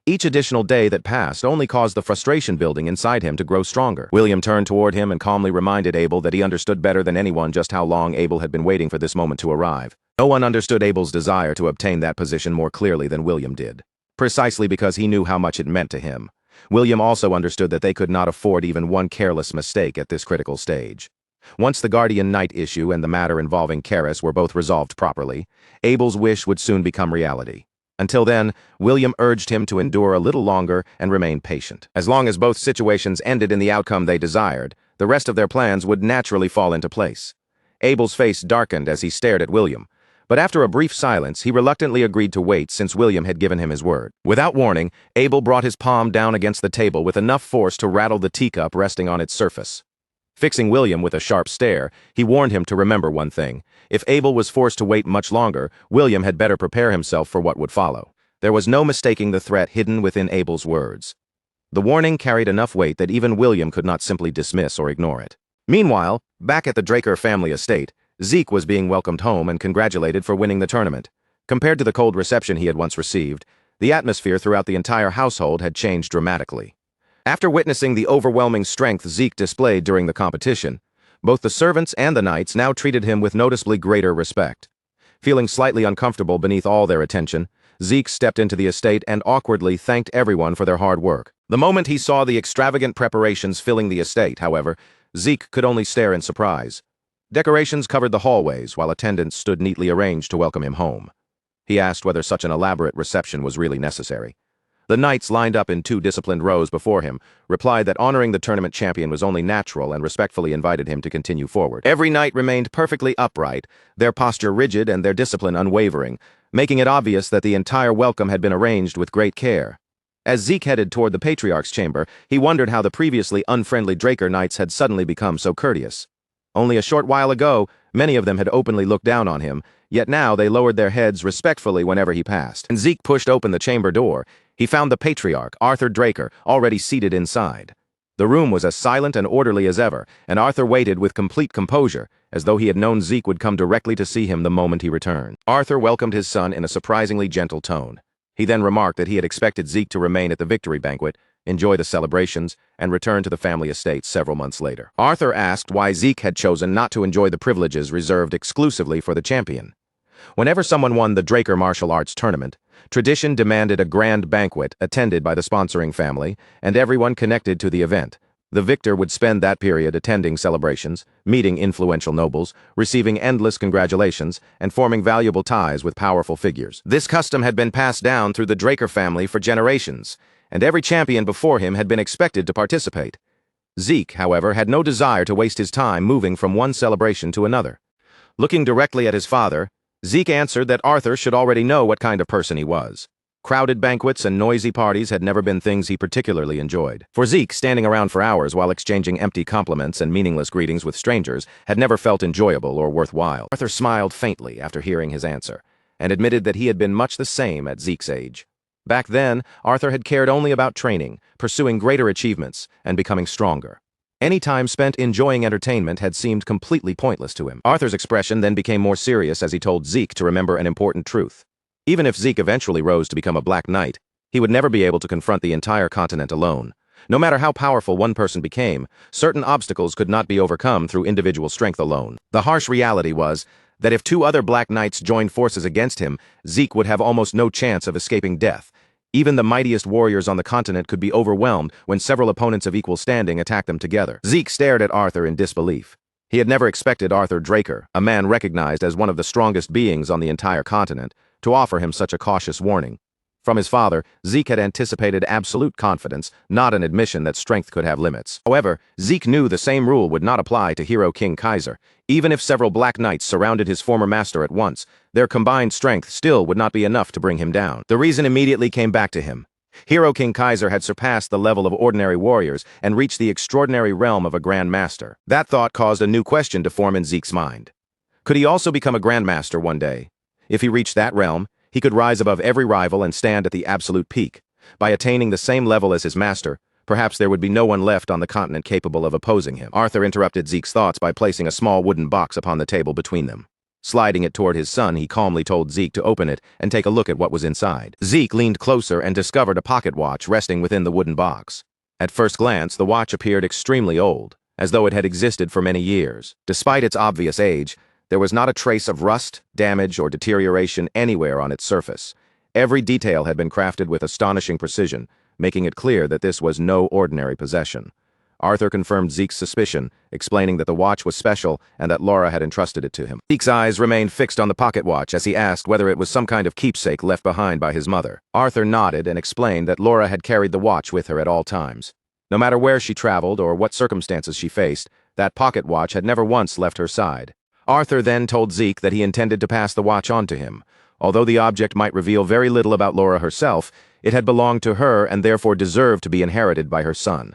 Speaker 1: Each additional day that passed only caused the frustration building inside him to grow stronger. William turned toward him and calmly reminded Abel that he understood better than anyone just how long Abel had been waiting for this moment to arrive. No one understood Abel's desire to obtain that position more clearly than William did, precisely because he knew how much it meant to him. William also understood that they could not afford even one careless mistake at this critical stage. Once the Guardian Knight issue and the matter involving Karis were both resolved properly, Abel's wish would soon become reality. Until then, William urged him to endure a little longer and remain patient. As long as both situations ended in the outcome they desired, the rest of their plans would naturally fall into place. Abel's face darkened as he stared at William, but after a brief silence, he reluctantly agreed to wait since William had given him his word. Without warning, Abel brought his palm down against the table with enough force to rattle the teacup resting on its surface. Fixing William with a sharp stare, he warned him to remember one thing. If Abel was forced to wait much longer, William had better prepare himself for what would follow. There was no mistaking the threat hidden within Abel's words. The warning carried enough weight that even William could not simply dismiss or ignore it. Meanwhile, back at the Draker family estate, Zeke was being welcomed home and congratulated for winning the tournament. Compared to the cold reception he had once received, the atmosphere throughout the entire household had changed dramatically. After witnessing the overwhelming strength Zeke displayed during the competition, both the servants and the knights now treated him with noticeably greater respect. Feeling slightly uncomfortable beneath all their attention, Zeke stepped into the estate and awkwardly thanked everyone for their hard work. The moment he saw the extravagant preparations filling the estate, however, Zeke could only stare in surprise. Decorations covered the hallways, while attendants stood neatly arranged to welcome him home. He asked whether such an elaborate reception was really necessary. The knights lined up in 2 disciplined rows before him, replied that honoring the tournament champion was only natural and respectfully invited him to continue forward. Every knight remained perfectly upright, their posture rigid and their discipline unwavering, making it obvious that the entire welcome had been arranged with great care. As Zeke headed toward the Patriarch's chamber, he wondered how the previously unfriendly Draker knights had suddenly become so courteous. Only a short while ago, many of them had openly looked down on him, yet now they lowered their heads respectfully whenever he passed. And Zeke pushed open the chamber door. He found the Patriarch, Arthur Draker, already seated inside. The room was as silent and orderly as ever, and Arthur waited with complete composure, as though he had known Zeke would come directly to see him the moment he returned. Arthur welcomed his son in a surprisingly gentle tone. He then remarked that he had expected Zeke to remain at the victory banquet, enjoy the celebrations, and return to the family estate several months later. Arthur asked why Zeke had chosen not to enjoy the privileges reserved exclusively for the champion. Whenever someone won the Draker martial arts tournament, tradition demanded a grand banquet attended by the sponsoring family and everyone connected to the event. The victor would spend that period attending celebrations, meeting influential nobles, receiving endless congratulations, and forming valuable ties with powerful figures. This custom had been passed down through the Draker family for generations, and every champion before him had been expected to participate. Zeke, however, had no desire to waste his time moving from one celebration to another. Looking directly at his father, Zeke answered that Arthur should already know what kind of person he was. Crowded banquets and noisy parties had never been things he particularly enjoyed. For Zeke, standing around for hours while exchanging empty compliments and meaningless greetings with strangers had never felt enjoyable or worthwhile. Arthur smiled faintly after hearing his answer, and admitted that he had been much the same at Zeke's age. Back then, Arthur had cared only about training, pursuing greater achievements, and becoming stronger. Any time spent enjoying entertainment had seemed completely pointless to him. Arthur's expression then became more serious as he told Zeke to remember an important truth. Even if Zeke eventually rose to become a Black Knight, he would never be able to confront the entire continent alone. No matter how powerful one person became, certain obstacles could not be overcome through individual strength alone. The harsh reality was that if 2 other Black Knights joined forces against him, Zeke would have almost no chance of escaping death. Even the mightiest warriors on the continent could be overwhelmed when several opponents of equal standing attacked them together. Zeke stared at Arthur in disbelief. He had never expected Arthur Draker, a man recognized as one of the strongest beings on the entire continent, to offer him such a cautious warning. From his father, Zeke had anticipated absolute confidence, not an admission that strength could have limits. However, Zeke knew the same rule would not apply to Hero King Kaiser. Even if several Black Knights surrounded his former master at once, their combined strength still would not be enough to bring him down. The reason immediately came back to him. Hero King Kaiser had surpassed the level of ordinary warriors and reached the extraordinary realm of a Grand Master. That thought caused a new question to form in Zeke's mind. Could he also become a Grand Master one day? If he reached that realm, he could rise above every rival and stand at the absolute peak. By attaining the same level as his master, perhaps there would be no one left on the continent capable of opposing him. Arthur interrupted Zeke's thoughts by placing a small wooden box upon the table between them. Sliding it toward his son, he calmly told Zeke to open it and take a look at what was inside. Zeke leaned closer and discovered a pocket watch resting within the wooden box. At first glance, the watch appeared extremely old, as though it had existed for many years. Despite its obvious age, there was not a trace of rust, damage, or deterioration anywhere on its surface. Every detail had been crafted with astonishing precision, making it clear that this was no ordinary possession. Arthur confirmed Zeke's suspicion, explaining that the watch was special and that Laura had entrusted it to him. Zeke's eyes remained fixed on the pocket watch as he asked whether it was some kind of keepsake left behind by his mother. Arthur nodded and explained that Laura had carried the watch with her at all times. No matter where she traveled or what circumstances she faced, that pocket watch had never once left her side. Arthur then told Zeke that he intended to pass the watch on to him. Although the object might reveal very little about Laura herself, it had belonged to her and therefore deserved to be inherited by her son.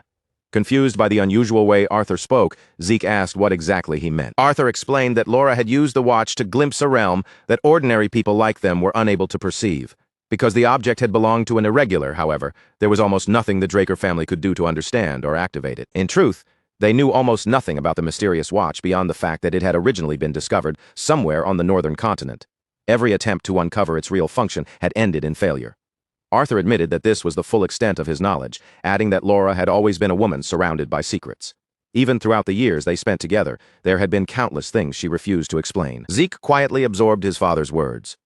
Speaker 1: Confused by the unusual way Arthur spoke, Zeke asked what exactly he meant. Arthur explained that Laura had used the watch to glimpse a realm that ordinary people like them were unable to perceive. Because the object had belonged to an irregular, however, there was almost nothing the Draker family could do to understand or activate it. In truth, they knew almost nothing about the mysterious watch beyond the fact that it had originally been discovered somewhere on the northern continent. Every attempt to uncover its real function had ended in failure. Arthur admitted that this was the full extent of his knowledge, adding that Laura had always been a woman surrounded by secrets. Even throughout the years they spent together, there had been countless things she refused to explain. Zeke quietly absorbed his father's words.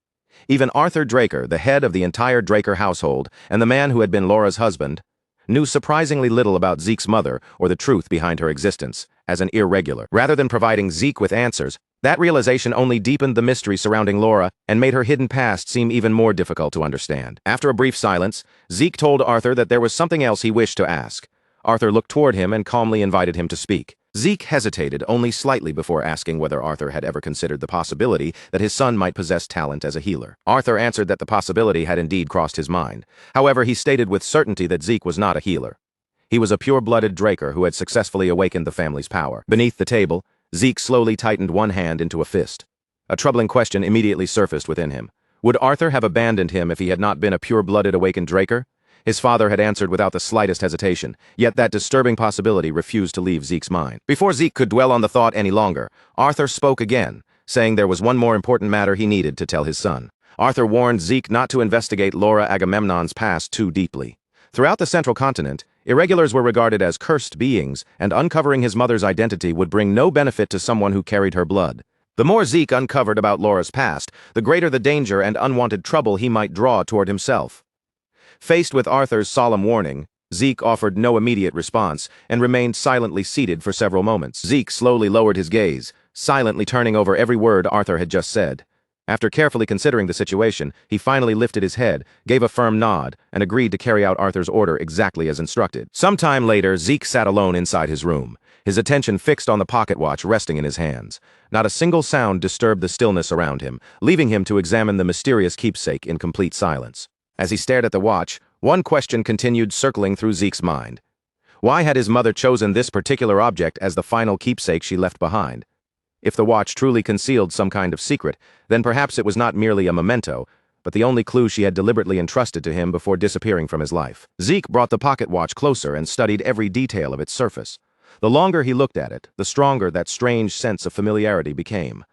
Speaker 1: Even Arthur Draker, the head of the entire Draker household and the man who had been Laura's husband, knew surprisingly little about Zeke's mother or the truth behind her existence as an irregular. Rather than providing Zeke with answers, that realization only deepened the mystery surrounding Laura and made her hidden past seem even more difficult to understand. After a brief silence, Zeke told Arthur that there was something else he wished to ask. Arthur looked toward him and calmly invited him to speak. Zeke hesitated only slightly before asking whether Arthur had ever considered the possibility that his son might possess talent as a healer. Arthur answered that the possibility had indeed crossed his mind. However, he stated with certainty that Zeke was not a healer. He was a pure-blooded Draker who had successfully awakened the family's power. Beneath the table, Zeke slowly tightened one hand into a fist. A troubling question immediately surfaced within him. Would Arthur have abandoned him if he had not been a pure-blooded awakened Draker? His father had answered without the slightest hesitation, yet that disturbing possibility refused to leave Zeke's mind. Before Zeke could dwell on the thought any longer, Arthur spoke again, saying there was one more important matter he needed to tell his son. Arthur warned Zeke not to investigate Laura Agamemnon's past too deeply. Throughout the Central Continent, irregulars were regarded as cursed beings, and uncovering his mother's identity would bring no benefit to someone who carried her blood. The more Zeke uncovered about Laura's past, the greater the danger and unwanted trouble he might draw toward himself. Faced with Arthur's solemn warning, Zeke offered no immediate response and remained silently seated for several moments. Zeke slowly lowered his gaze, silently turning over every word Arthur had just said. After carefully considering the situation, he finally lifted his head, gave a firm nod, and agreed to carry out Arthur's order exactly as instructed. Some time later, Zeke sat alone inside his room, his attention fixed on the pocket watch resting in his hands. Not a single sound disturbed the stillness around him, leaving him to examine the mysterious keepsake in complete silence. As he stared at the watch, one question continued circling through Zeke's mind. Why had his mother chosen this particular object as the final keepsake she left behind? If the watch truly concealed some kind of secret, then perhaps it was not merely a memento, but the only clue she had deliberately entrusted to him before disappearing from his life. Zeke brought the pocket watch closer and studied every detail of its surface. The longer he looked at it, the stronger that strange sense of familiarity became.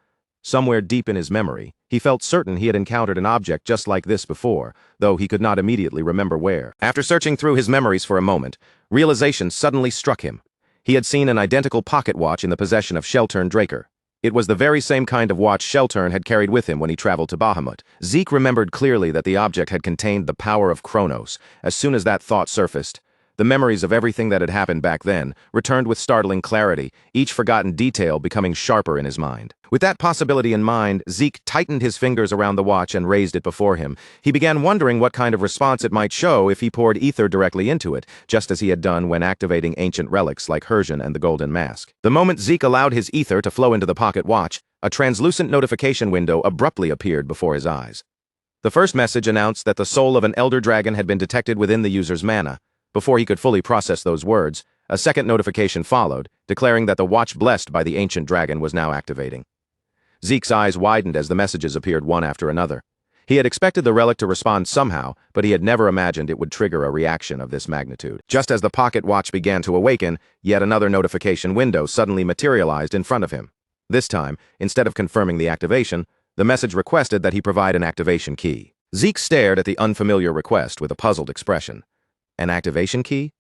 Speaker 1: Somewhere deep in his memory, he felt certain he had encountered an object just like this before, though he could not immediately remember where. After searching through his memories for a moment, realization suddenly struck him. He had seen an identical pocket watch in the possession of Shelturn Draker. It was the very same kind of watch Shelturn had carried with him when he traveled to Bahamut. Zeke remembered clearly that the object had contained the power of Kronos. As soon as that thought surfaced, the memories of everything that had happened back then returned with startling clarity, each forgotten detail becoming sharper in his mind. With that possibility in mind, Zeke tightened his fingers around the watch and raised it before him. He began wondering what kind of response it might show if he poured ether directly into it, just as he had done when activating ancient relics like Hersian and the Golden Mask. The moment Zeke allowed his ether to flow into the pocket watch, a translucent notification window abruptly appeared before his eyes. The first message announced that the soul of an elder dragon had been detected within the user's mana. Before he could fully process those words, a second notification followed, declaring that the watch blessed by the ancient dragon was now activating. Zeke's eyes widened as the messages appeared one after another. He had expected the relic to respond somehow, but he had never imagined it would trigger a reaction of this magnitude. Just as the pocket watch began to awaken, yet another notification window suddenly materialized in front of him. This time, instead of confirming the activation, the message requested that he provide an activation key. Zeke stared at the unfamiliar request with a puzzled expression. An activation key?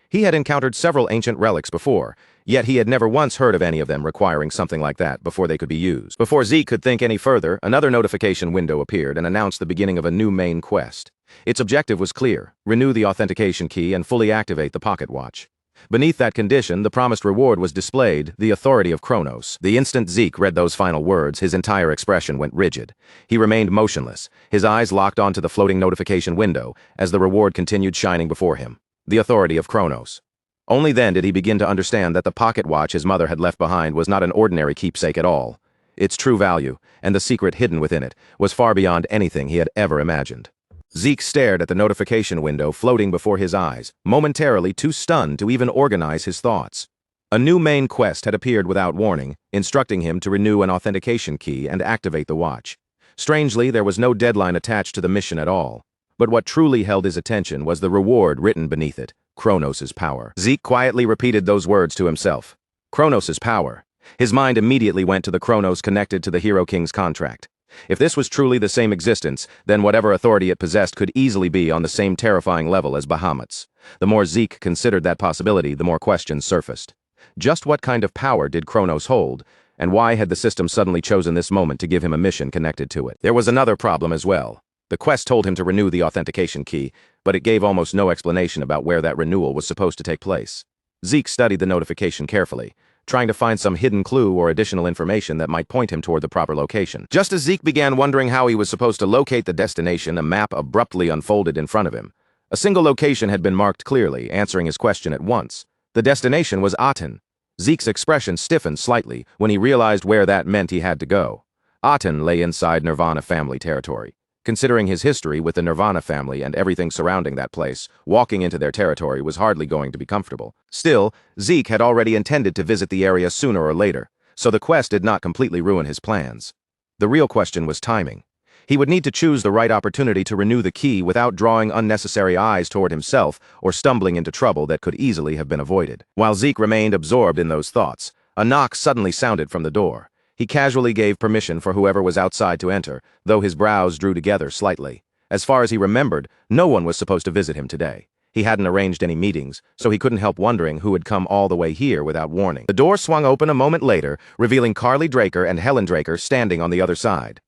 Speaker 1: He had encountered several ancient relics before, yet he had never once heard of any of them requiring something like that before they could be used. Before Zeke could think any further, another notification window appeared and announced the beginning of a new main quest. Its objective was clear: renew the authentication key and fully activate the pocket watch. Beneath that condition, the promised reward was displayed: the authority of Kronos. The instant Zeke read those final words, his entire expression went rigid. He remained motionless, his eyes locked onto the floating notification window as the reward continued shining before him. The authority of Kronos. Only then did he begin to understand that the pocket watch his mother had left behind was not an ordinary keepsake at all. Its true value, and the secret hidden within it, was far beyond anything he had ever imagined. Zeke stared at the notification window floating before his eyes, momentarily too stunned to even organize his thoughts. A new main quest had appeared without warning, instructing him to renew an authentication key and activate the watch. Strangely, there was no deadline attached to the mission at all. But what truly held his attention was the reward written beneath it: Kronos' power. Zeke quietly repeated those words to himself. Kronos' power. His mind immediately went to the Kronos connected to the Hero King's contract. If this was truly the same existence, then whatever authority it possessed could easily be on the same terrifying level as Bahamut's. The more Zeke considered that possibility, the more questions surfaced. Just what kind of power did Kronos hold, And why had the system suddenly chosen this moment to give him a mission connected to it? There was another problem as well. The quest told him to renew the authentication key, but it gave almost no explanation about where that renewal was supposed to take place. Zeke studied the notification carefully, trying to find some hidden clue or additional information that might point him toward the proper location. Just as Zeke began wondering how he was supposed to locate the destination, a map abruptly unfolded in front of him. A single location had been marked clearly, answering his question at once. The destination was Aten. Zeke's expression stiffened slightly when he realized where that meant he had to go. Aten lay inside Nirvana family territory. Considering his history with the Nirvana family and everything surrounding that place, walking into their territory was hardly going to be comfortable. Still, Zeke had already intended to visit the area sooner or later, so the quest did not completely ruin his plans. The real question was timing. He would need to choose the right opportunity to renew the key without drawing unnecessary eyes toward himself or stumbling into trouble that could easily have been avoided. While Zeke remained absorbed in those thoughts, a knock suddenly sounded from the door. He casually gave permission for whoever was outside to enter, though his brows drew together slightly. As far as he remembered, no one was supposed to visit him today. He hadn't arranged any meetings, so he couldn't help wondering who had come all the way here without warning. The door swung open a moment later, revealing Carly Draker and Helen Draker standing on the other side.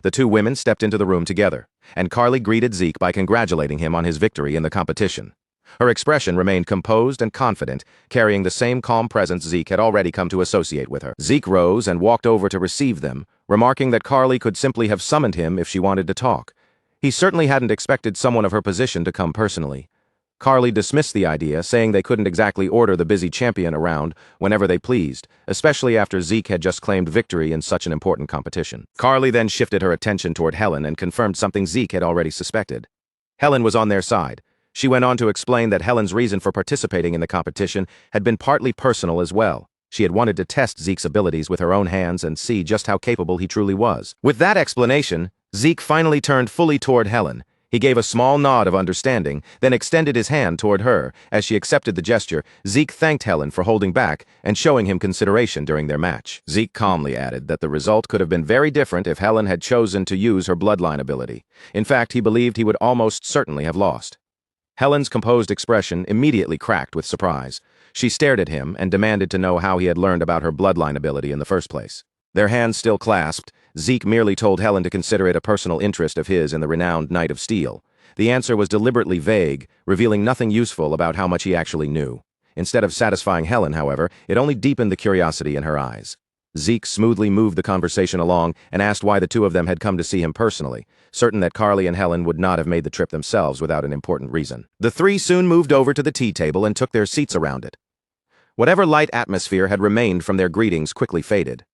Speaker 1: The two women stepped into the room together, and Carly greeted Zeke by congratulating him on his victory in the competition. Her expression remained composed and confident, carrying the same calm presence Zeke had already come to associate with her. Zeke rose and walked over to receive them, remarking that Carly could simply have summoned him if she wanted to talk. He certainly hadn't expected someone of her position to come personally. Carly dismissed the idea, saying they couldn't exactly order the busy champion around whenever they pleased, especially after Zeke had just claimed victory in such an important competition. Carly then shifted her attention toward Helen and confirmed something Zeke had already suspected. Helen was on their side. She went on to explain that Helen's reason for participating in the competition had been partly personal as well. She had wanted to test Zeke's abilities with her own hands and see just how capable he truly was. With that explanation, Zeke finally turned fully toward Helen. He gave a small nod of understanding, then extended his hand toward her. As she accepted the gesture, Zeke thanked Helen for holding back and showing him consideration during their match. Zeke calmly added that the result could have been very different if Helen had chosen to use her bloodline ability. In fact, he believed he would almost certainly have lost. Helen's composed expression immediately cracked with surprise. She stared at him and demanded to know how he had learned about her bloodline ability in the first place. Their hands still clasped, Zeke merely told Helen to consider it a personal interest of his in the renowned Knight of Steel. The answer was deliberately vague, revealing nothing useful about how much he actually knew. Instead of satisfying Helen, however, it only deepened the curiosity in her eyes. Zeke smoothly moved the conversation along and asked why the two of them had come to see him personally, certain that Carly and Helen would not have made the trip themselves without an important reason. The three soon moved over to the tea table and took their seats around it. Whatever light atmosphere had remained from their greetings quickly faded.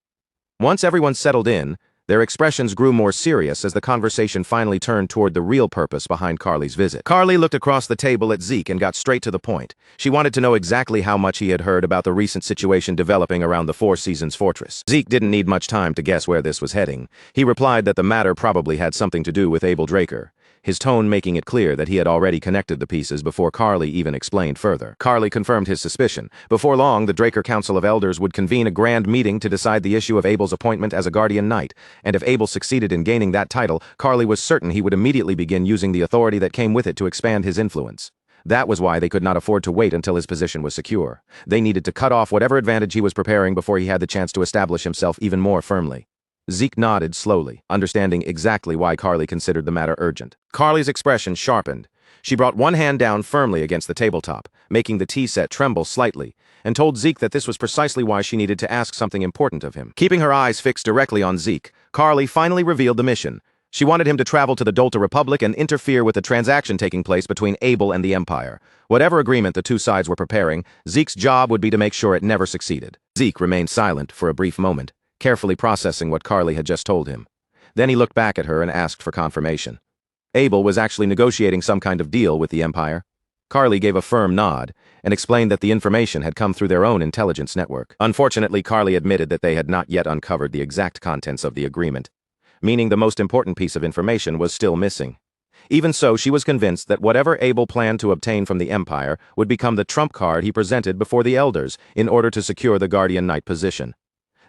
Speaker 1: Once everyone settled in, their expressions grew more serious as the conversation finally turned toward the real purpose behind Carly's visit. Carly looked across the table at Zeke and got straight to the point. She wanted to know exactly how much he had heard about the recent situation developing around the Four Seasons Fortress. Zeke didn't need much time to guess where this was heading. He replied that the matter probably had something to do with Abel Draker, his tone making it clear that he had already connected the pieces before Carly even explained further. Carly confirmed his suspicion. Before long, the Draker Council of Elders would convene a grand meeting to decide the issue of Abel's appointment as a guardian knight, and if Abel succeeded in gaining that title, Carly was certain he would immediately begin using the authority that came with it to expand his influence. That was why they could not afford to wait until his position was secure. They needed to cut off whatever advantage he was preparing before he had the chance to establish himself even more firmly. Zeke nodded slowly, understanding exactly why Carly considered the matter urgent. Carly's expression sharpened. She brought one hand down firmly against the tabletop, making the tea set tremble slightly, and told Zeke that this was precisely why she needed to ask something important of him. Keeping her eyes fixed directly on Zeke, Carly finally revealed the mission. She wanted him to travel to the Dolta Republic and interfere with the transaction taking place between Abel and the Empire. Whatever agreement the two sides were preparing, Zeke's job would be to make sure it never succeeded. Zeke remained silent for a brief moment, carefully processing what Carly had just told him. Then he looked back at her and asked for confirmation. Abel was actually negotiating some kind of deal with the Empire. Carly gave a firm nod and explained that the information had come through their own intelligence network. Unfortunately, Carly admitted that they had not yet uncovered the exact contents of the agreement, meaning the most important piece of information was still missing. Even so, she was convinced that whatever Abel planned to obtain from the Empire would become the trump card he presented before the Elders in order to secure the Guardian Knight position.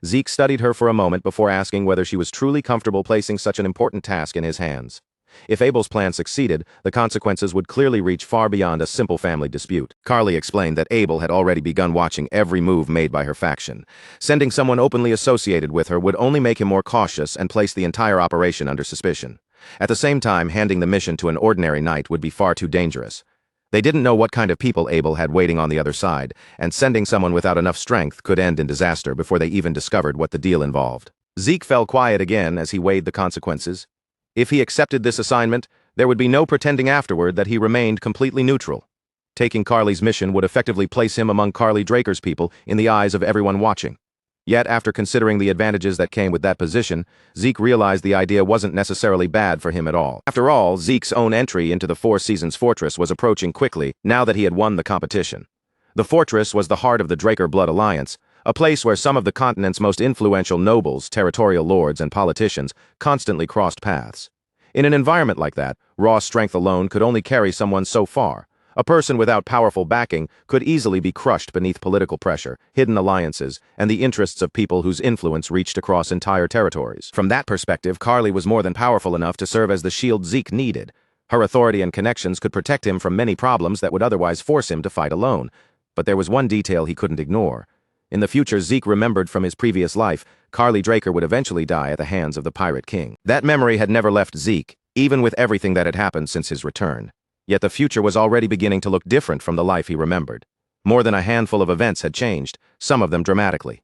Speaker 1: Zeke studied her for a moment before asking whether she was truly comfortable placing such an important task in his hands. If Abel's plan succeeded, the consequences would clearly reach far beyond a simple family dispute. Carly explained that Abel had already begun watching every move made by her faction. Sending someone openly associated with her would only make him more cautious and place the entire operation under suspicion. At the same time, handing the mission to an ordinary knight would be far too dangerous. They didn't know what kind of people Abel had waiting on the other side, and sending someone without enough strength could end in disaster before they even discovered what the deal involved. Zeke fell quiet again as he weighed the consequences. If he accepted this assignment, there would be no pretending afterward that he remained completely neutral. Taking Carly's mission would effectively place him among Carly Draker's people in the eyes of everyone watching. Yet, after considering the advantages that came with that position, Zeke realized the idea wasn't necessarily bad for him at all. After all, Zeke's own entry into the Four Seasons Fortress was approaching quickly now that he had won the competition. The fortress was the heart of the Draker Blood Alliance, a place where some of the continent's most influential nobles, territorial lords, and politicians constantly crossed paths. In an environment like that, raw strength alone could only carry someone so far. A person without powerful backing could easily be crushed beneath political pressure, hidden alliances, and the interests of people whose influence reached across entire territories. From that perspective, Carly was more than powerful enough to serve as the shield Zeke needed. Her authority and connections could protect him from many problems that would otherwise force him to fight alone. But there was one detail he couldn't ignore. In the future, Zeke remembered from his previous life, Carly Draker would eventually die at the hands of the Pirate King. That memory had never left Zeke, even with everything that had happened since his return. Yet the future was already beginning to look different from the life he remembered. More than a handful of events had changed, some of them dramatically.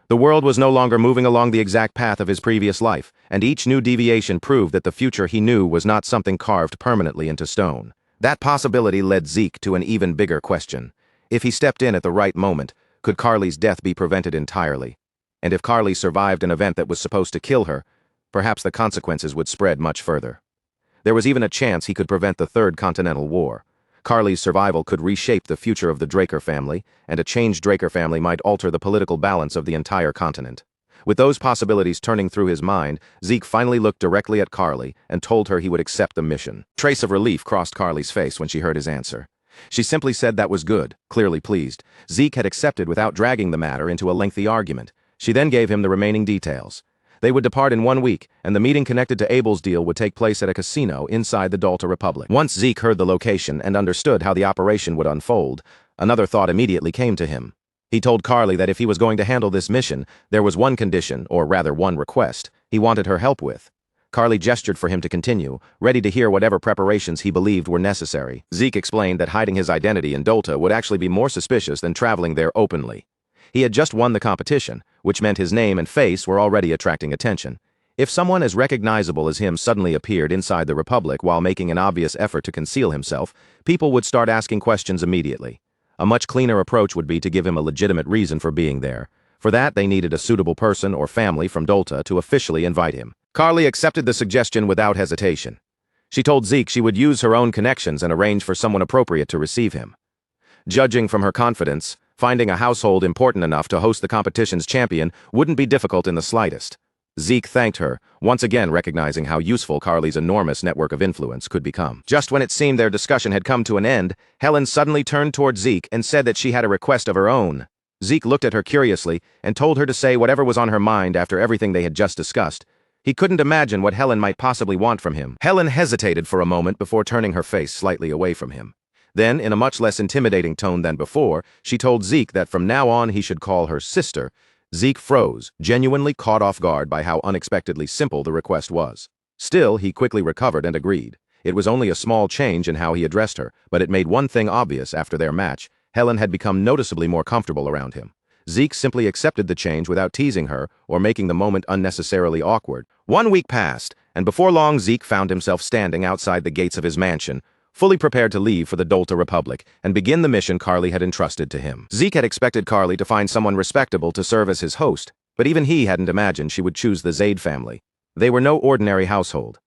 Speaker 1: The world was no longer moving along the exact path of his previous life, and each new deviation proved that the future he knew was not something carved permanently into stone. That possibility led Zeke to an even bigger question. If he stepped in at the right moment, could Carly's death be prevented entirely? And if Carly survived an event that was supposed to kill her, perhaps the consequences would spread much further. There was even a chance he could prevent the Third Continental War. Carly's survival could reshape the future of the Draker family, and a changed Draker family might alter the political balance of the entire continent. With those possibilities turning through his mind, Zeke finally looked directly at Carly and told her he would accept the mission. A trace of relief crossed Carly's face when she heard his answer. She simply said that was good, clearly pleased. Zeke had accepted without dragging the matter into a lengthy argument. She then gave him the remaining details. They would depart in 1 week, and the meeting connected to Abel's deal would take place at a casino inside the Dalta Republic. Once Zeke heard the location and understood how the operation would unfold, another thought immediately came to him. He told Carly that if he was going to handle this mission, there was one condition, or rather one request, he wanted her help with. Carly gestured for him to continue, ready to hear whatever preparations he believed were necessary. Zeke explained that hiding his identity in Dalta would actually be more suspicious than traveling there openly. He had just won the competition, which meant his name and face were already attracting attention. If someone as recognizable as him suddenly appeared inside the Republic while making an obvious effort to conceal himself, people would start asking questions immediately. A much cleaner approach would be to give him a legitimate reason for being there. For that, they needed a suitable person or family from Dalta to officially invite him. Carly accepted the suggestion without hesitation. She told Zeke she would use her own connections and arrange for someone appropriate to receive him. Judging from her confidence, finding a household important enough to host the competition's champion wouldn't be difficult in the slightest. Zeke thanked her, once again recognizing how useful Carly's enormous network of influence could become. Just when it seemed their discussion had come to an end, Helen suddenly turned toward Zeke and said that she had a request of her own. Zeke looked at her curiously and told her to say whatever was on her mind after everything they had just discussed. He couldn't imagine what Helen might possibly want from him. Helen hesitated for a moment before turning her face slightly away from him. Then, in a much less intimidating tone than before, she told Zeke that from now on he should call her sister. Zeke froze, genuinely caught off guard by how unexpectedly simple the request was. Still, he quickly recovered and agreed. It was only a small change in how he addressed her, but it made one thing obvious after their match. Helen had become noticeably more comfortable around him. Zeke simply accepted the change without teasing her or making the moment unnecessarily awkward. 1 week passed, and before long Zeke found himself standing outside the gates of his mansion, fully prepared to leave for the Dalta Republic and begin the mission Carly had entrusted to him. Zeke had expected Carly to find someone respectable to serve as his host, but even he hadn't imagined she would choose the Zaid family. They were no ordinary household.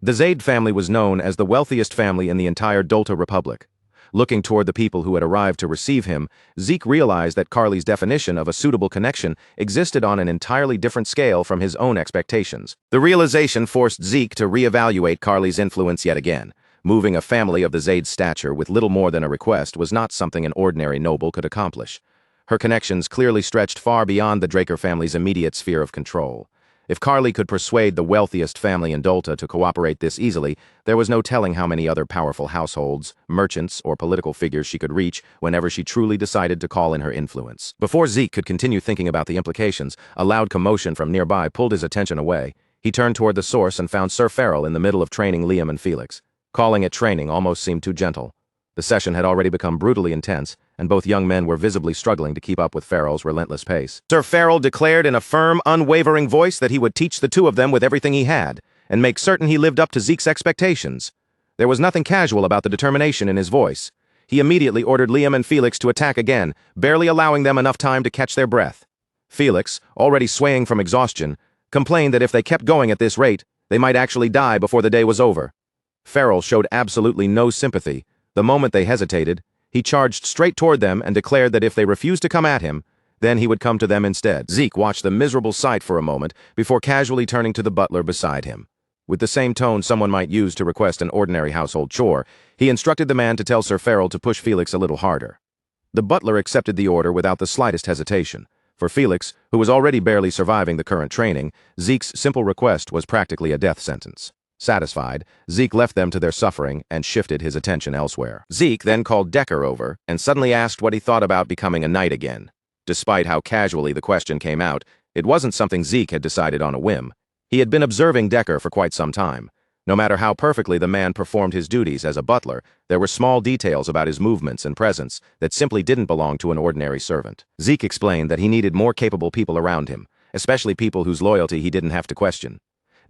Speaker 1: The Zaid family was known as the wealthiest family in the entire Dalta Republic. Looking toward the people who had arrived to receive him, Zeke realized that Carly's definition of a suitable connection existed on an entirely different scale from his own expectations. The realization forced Zeke to reevaluate Carly's influence yet again. Moving a family of the Zaid's stature with little more than a request was not something an ordinary noble could accomplish. Her connections clearly stretched far beyond the Draker family's immediate sphere of control. If Carly could persuade the wealthiest family in Dolta to cooperate this easily, there was no telling how many other powerful households, merchants, or political figures she could reach whenever she truly decided to call in her influence. Before Zeke could continue thinking about the implications, a loud commotion from nearby pulled his attention away. He turned toward the source and found Sir Farrell in the middle of training Liam and Felix. Calling it training almost seemed too gentle. The session had already become brutally intense, and both young men were visibly struggling to keep up with Farrell's relentless pace. Sir Farrell declared in a firm, unwavering voice that he would teach the two of them with everything he had, and make certain he lived up to Zeke's expectations. There was nothing casual about the determination in his voice. He immediately ordered Liam and Felix to attack again, barely allowing them enough time to catch their breath. Felix, already swaying from exhaustion, complained that if they kept going at this rate, they might actually die before the day was over. Farrell showed absolutely no sympathy. The moment they hesitated, he charged straight toward them and declared that if they refused to come at him, then he would come to them instead. Zeke watched the miserable sight for a moment before casually turning to the butler beside him. With the same tone someone might use to request an ordinary household chore, he instructed the man to tell Sir Farrell to push Felix a little harder. The butler accepted the order without the slightest hesitation. For Felix, who was already barely surviving the current training, Zeke's simple request was practically a death sentence. Satisfied, Zeke left them to their suffering and shifted his attention elsewhere. Zeke then called Decker over and suddenly asked what he thought about becoming a knight again. Despite how casually the question came out, it wasn't something Zeke had decided on a whim. He had been observing Decker for quite some time. No matter how perfectly the man performed his duties as a butler, there were small details about his movements and presence that simply didn't belong to an ordinary servant. Zeke explained that he needed more capable people around him, especially people whose loyalty he didn't have to question.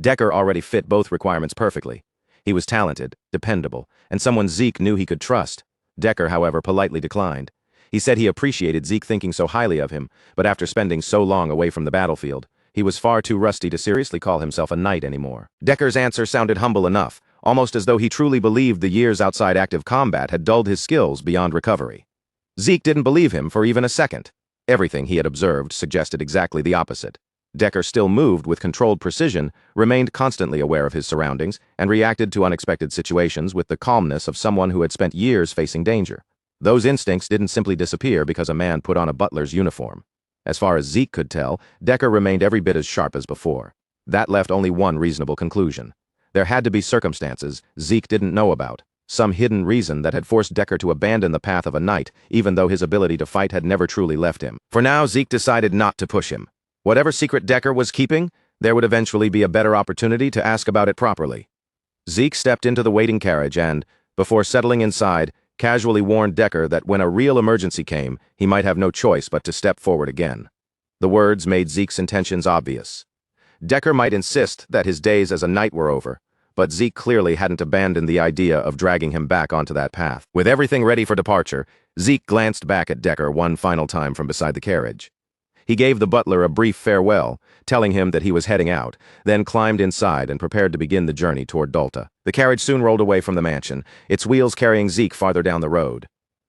Speaker 1: Decker already fit both requirements perfectly. He was talented, dependable, and someone Zeke knew he could trust. Decker, however, politely declined. He said he appreciated Zeke thinking so highly of him, but after spending so long away from the battlefield, he was far too rusty to seriously call himself a knight anymore. Decker's answer sounded humble enough, almost as though he truly believed the years outside active combat had dulled his skills beyond recovery. Zeke didn't believe him for even a second. Everything he had observed suggested exactly the opposite. Decker still moved with controlled precision, remained constantly aware of his surroundings, and reacted to unexpected situations with the calmness of someone who had spent years facing danger. Those instincts didn't simply disappear because a man put on a butler's uniform. As far as Zeke could tell, Decker remained every bit as sharp as before. That left only one reasonable conclusion. There had to be circumstances Zeke didn't know about, some hidden reason that had forced Decker to abandon the path of a knight, even though his ability to fight had never truly left him. For now, Zeke decided not to push him. Whatever secret Decker was keeping, there would eventually be a better opportunity to ask about it properly. Zeke stepped into the waiting carriage and, before settling inside, casually warned Decker that when a real emergency came, he might have no choice but to step forward again. The words made Zeke's intentions obvious. Decker might insist that his days as a knight were over, but Zeke clearly hadn't abandoned the idea of dragging him back onto that path. With everything ready for departure, Zeke glanced back at Decker one final time from beside the carriage. He gave the butler a brief farewell, telling him that he was heading out, then climbed inside and prepared to begin the journey toward Dolta. The carriage soon rolled away from the mansion, its wheels carrying Zeke farther down the road.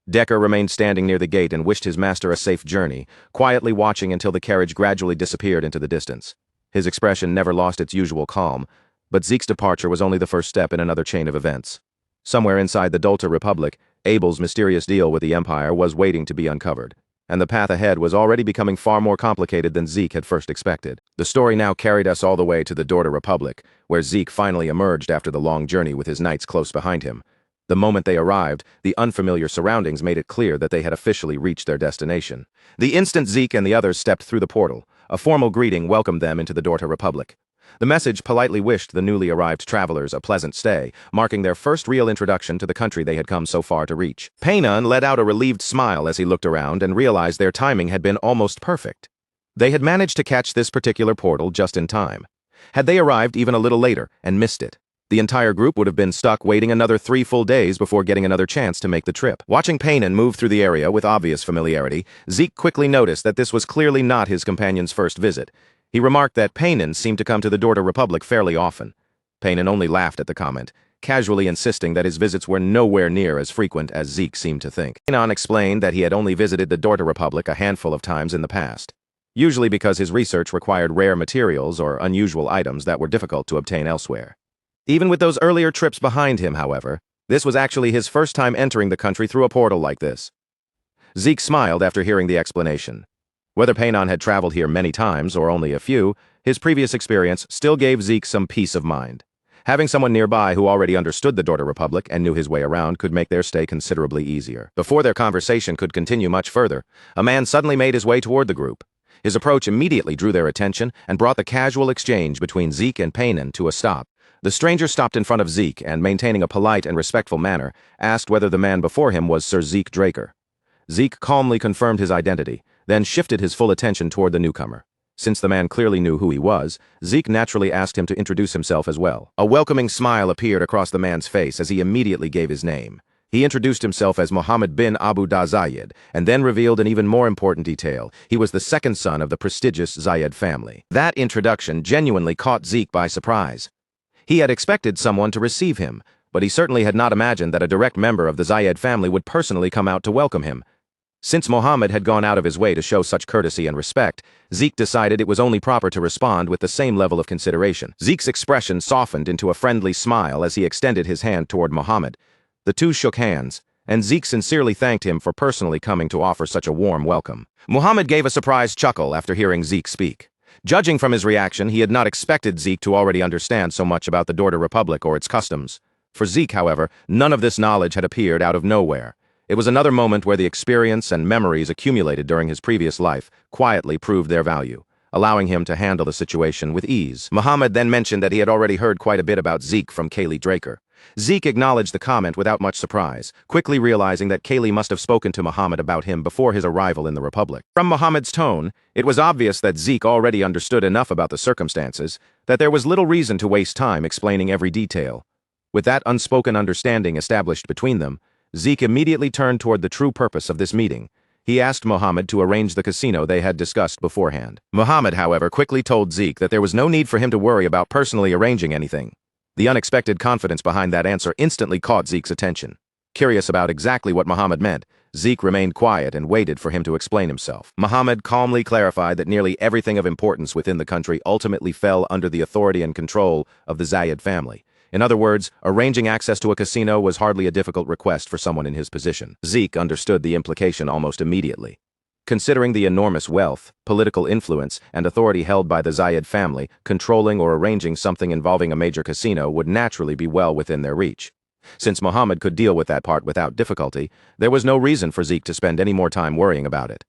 Speaker 1: Decker remained standing near the gate and wished his master a safe journey, quietly watching until the carriage gradually disappeared into the distance. His expression never lost its usual calm, but Zeke's departure was only the first step in another chain of events. Somewhere inside the Dolta Republic, Abel's mysterious deal with the Empire was waiting to be uncovered, and the path ahead was already becoming far more complicated than Zeke had first expected. The story now carried us all the way to the Dolta Republic, where Zeke finally emerged after the long journey with his knights close behind him. The moment they arrived, the unfamiliar surroundings made it clear that they had officially reached their destination. The instant Zeke and the others stepped through the portal, a formal greeting welcomed them into the Dolta Republic. The message politely wished the newly arrived travelers a pleasant stay, marking their first real introduction to the country they had come so far to reach. Paynon let out a relieved smile as he looked around and realized their timing had been almost perfect. They had managed to catch this particular portal just in time. Had they arrived even a little later and missed it, the entire group would have been stuck waiting another 3 full days before getting another chance to make the trip. Watching Paynon move through the area with obvious familiarity, Zeke quickly noticed that this was clearly not his companion's first visit. He remarked that Paynon seemed to come to the Dolta Republic fairly often. Paynon only laughed at the comment, casually insisting that his visits were nowhere near as frequent as Zeke seemed to think. Paynon explained that he had only visited the Dolta Republic a handful of times in the past, usually because his research required rare materials or unusual items that were difficult to obtain elsewhere. Even with those earlier trips behind him, however, this was actually his first time entering the country through a portal like this. Zeke smiled after hearing the explanation. Whether Painon had traveled here many times or only a few, his previous experience still gave Zeke some peace of mind. Having someone nearby who already understood the Dorter Republic and knew his way around could make their stay considerably easier. Before their conversation could continue much further, a man suddenly made his way toward the group. His approach immediately drew their attention and brought the casual exchange between Zeke and Painon to a stop. The stranger stopped in front of Zeke and, maintaining a polite and respectful manner, asked whether the man before him was Sir Zeke Draker. Zeke calmly confirmed his identity, then shifted his full attention toward the newcomer. Since the man clearly knew who he was, Zeke naturally asked him to introduce himself as well. A welcoming smile appeared across the man's face as he immediately gave his name. He introduced himself as Mohammed bin Abu da Zayed, and then revealed an even more important detail. He was the second son of the prestigious Zayed family. That introduction genuinely caught Zeke by surprise. He had expected someone to receive him, but he certainly had not imagined that a direct member of the Zayed family would personally come out to welcome him. Since Mohammed had gone out of his way to show such courtesy and respect, Zeke decided it was only proper to respond with the same level of consideration. Zeke's expression softened into a friendly smile as he extended his hand toward Mohammed. The two shook hands, and Zeke sincerely thanked him for personally coming to offer such a warm welcome. Mohammed gave a surprised chuckle after hearing Zeke speak. Judging from his reaction, he had not expected Zeke to already understand so much about the Dorter Republic or its customs. For Zeke, however, none of this knowledge had appeared out of nowhere. It was another moment where the experience and memories accumulated during his previous life quietly proved their value, allowing him to handle the situation with ease. Mohammed then mentioned that he had already heard quite a bit about Zeke from Kaylee Draker. Zeke acknowledged the comment without much surprise, quickly realizing that Kaylee must have spoken to Mohammed about him before his arrival in the Republic. From Mohammed's tone, it was obvious that Zeke already understood enough about the circumstances that there was little reason to waste time explaining every detail. With that unspoken understanding established between them, Zeke immediately turned toward the true purpose of this meeting. He asked Mohammed to arrange the casino they had discussed beforehand. Mohammed, however, quickly told Zeke that there was no need for him to worry about personally arranging anything. The unexpected confidence behind that answer instantly caught Zeke's attention. Curious about exactly what Mohammed meant, Zeke remained quiet and waited for him to explain himself. Mohammed calmly clarified that nearly everything of importance within the country ultimately fell under the authority and control of the Zayed family. In other words, arranging access to a casino was hardly a difficult request for someone in his position. Zeke understood the implication almost immediately. Considering the enormous wealth, political influence, and authority held by the Zayed family, controlling or arranging something involving a major casino would naturally be well within their reach. Since Mohammed could deal with that part without difficulty, there was no reason for Zeke to spend any more time worrying about it.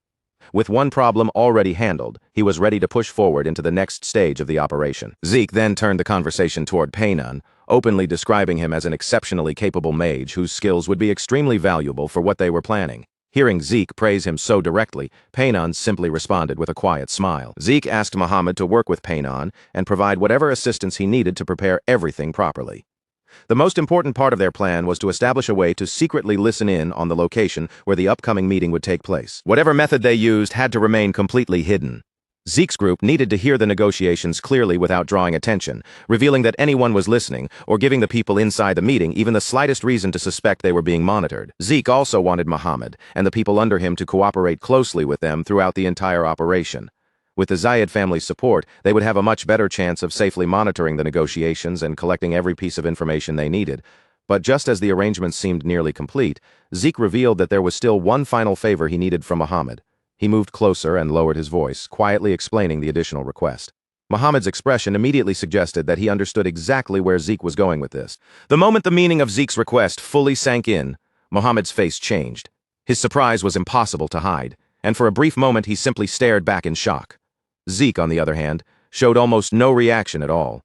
Speaker 1: With one problem already handled, he was ready to push forward into the next stage of the operation. Zeke then turned the conversation toward Painon, openly describing him as an exceptionally capable mage whose skills would be extremely valuable for what they were planning. Hearing Zeke praise him so directly, Painon simply responded with a quiet smile. Zeke asked Mohammed to work with Painon and provide whatever assistance he needed to prepare everything properly. The most important part of their plan was to establish a way to secretly listen in on the location where the upcoming meeting would take place. Whatever method they used had to remain completely hidden. Zeke's group needed to hear the negotiations clearly without drawing attention, revealing that anyone was listening, or giving the people inside the meeting even the slightest reason to suspect they were being monitored. Zeke also wanted Mohammed and the people under him to cooperate closely with them throughout the entire operation. With the Zayed family's support, they would have a much better chance of safely monitoring the negotiations and collecting every piece of information they needed. But just as the arrangements seemed nearly complete, Zeke revealed that there was still one final favor he needed from Mohammed. He moved closer and lowered his voice, quietly explaining the additional request. Mohammed's expression immediately suggested that he understood exactly where Zeke was going with this. The moment the meaning of Zeke's request fully sank in, Mohammed's face changed. His surprise was impossible to hide, and for a brief moment he simply stared back in shock. Zeke, on the other hand, showed almost no reaction at all.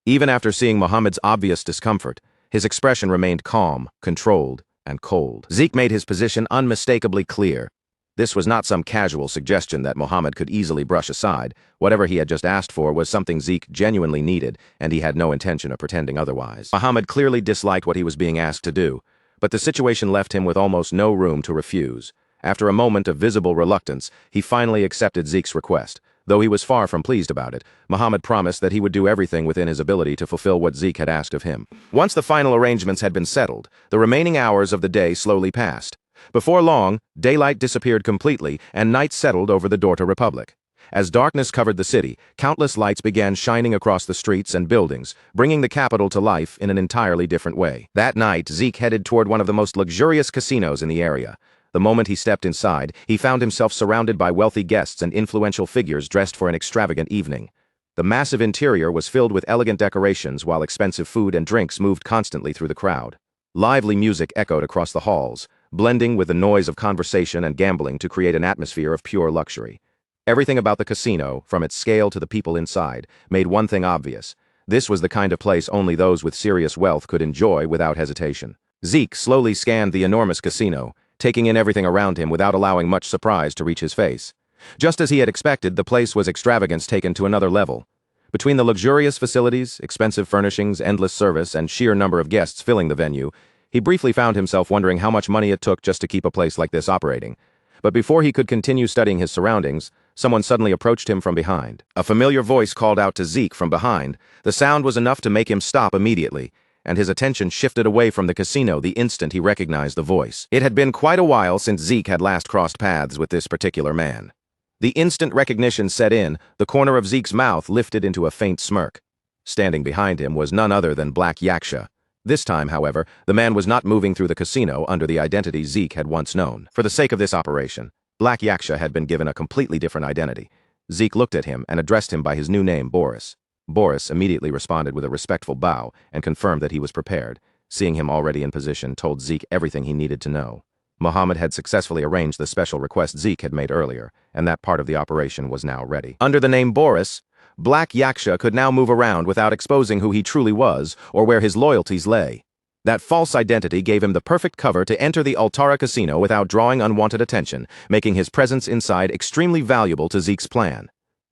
Speaker 1: Even after seeing Mohammed's obvious discomfort, his expression remained calm, controlled, and cold. Zeke made his position unmistakably clear. This was not some casual suggestion that Mohammed could easily brush aside. Whatever he had just asked for was something Zeke genuinely needed, and he had no intention of pretending otherwise. Mohammed clearly disliked what he was being asked to do, but the situation left him with almost no room to refuse. After a moment of visible reluctance, he finally accepted Zeke's request. Though he was far from pleased about it, Mohammed promised that he would do everything within his ability to fulfill what Zeke had asked of him. Once the final arrangements had been settled, the remaining hours of the day slowly passed. Before long, daylight disappeared completely and night settled over the Dorter Republic. As darkness covered the city, countless lights began shining across the streets and buildings, bringing the capital to life in an entirely different way. That night, Zeke headed toward one of the most luxurious casinos in the area. The moment he stepped inside, he found himself surrounded by wealthy guests and influential figures dressed for an extravagant evening. The massive interior was filled with elegant decorations while expensive food and drinks moved constantly through the crowd. Lively music echoed across the halls, blending with the noise of conversation and gambling to create an atmosphere of pure luxury. Everything about the casino, from its scale to the people inside, made one thing obvious. This was the kind of place only those with serious wealth could enjoy without hesitation. Zeke slowly scanned the enormous casino, taking in everything around him without allowing much surprise to reach his face. Just as he had expected, the place was extravagance taken to another level. Between the luxurious facilities, expensive furnishings, endless service, and sheer number of guests filling the venue, he briefly found himself wondering how much money it took just to keep a place like this operating. But before he could continue studying his surroundings, someone suddenly approached him from behind. A familiar voice called out to Zeke from behind. The sound was enough to make him stop immediately, and his attention shifted away from the casino the instant he recognized the voice. It had been quite a while since Zeke had last crossed paths with this particular man. The instant recognition set in, the corner of Zeke's mouth lifted into a faint smirk. Standing behind him was none other than Black Yaksha. This time, however, the man was not moving through the casino under the identity Zeke had once known. For the sake of this operation, Black Yaksha had been given a completely different identity. Zeke looked at him and addressed him by his new name, Boris. Boris immediately responded with a respectful bow and confirmed that he was prepared. Seeing him already in position, told Zeke everything he needed to know. Muhammad had successfully arranged the special request Zeke had made earlier, and that part of the operation was now ready. Under the name Boris, Black Yaksha could now move around without exposing who he truly was or where his loyalties lay. That false identity gave him the perfect cover to enter the Altara casino without drawing unwanted attention, making his presence inside extremely valuable to Zeke's plan.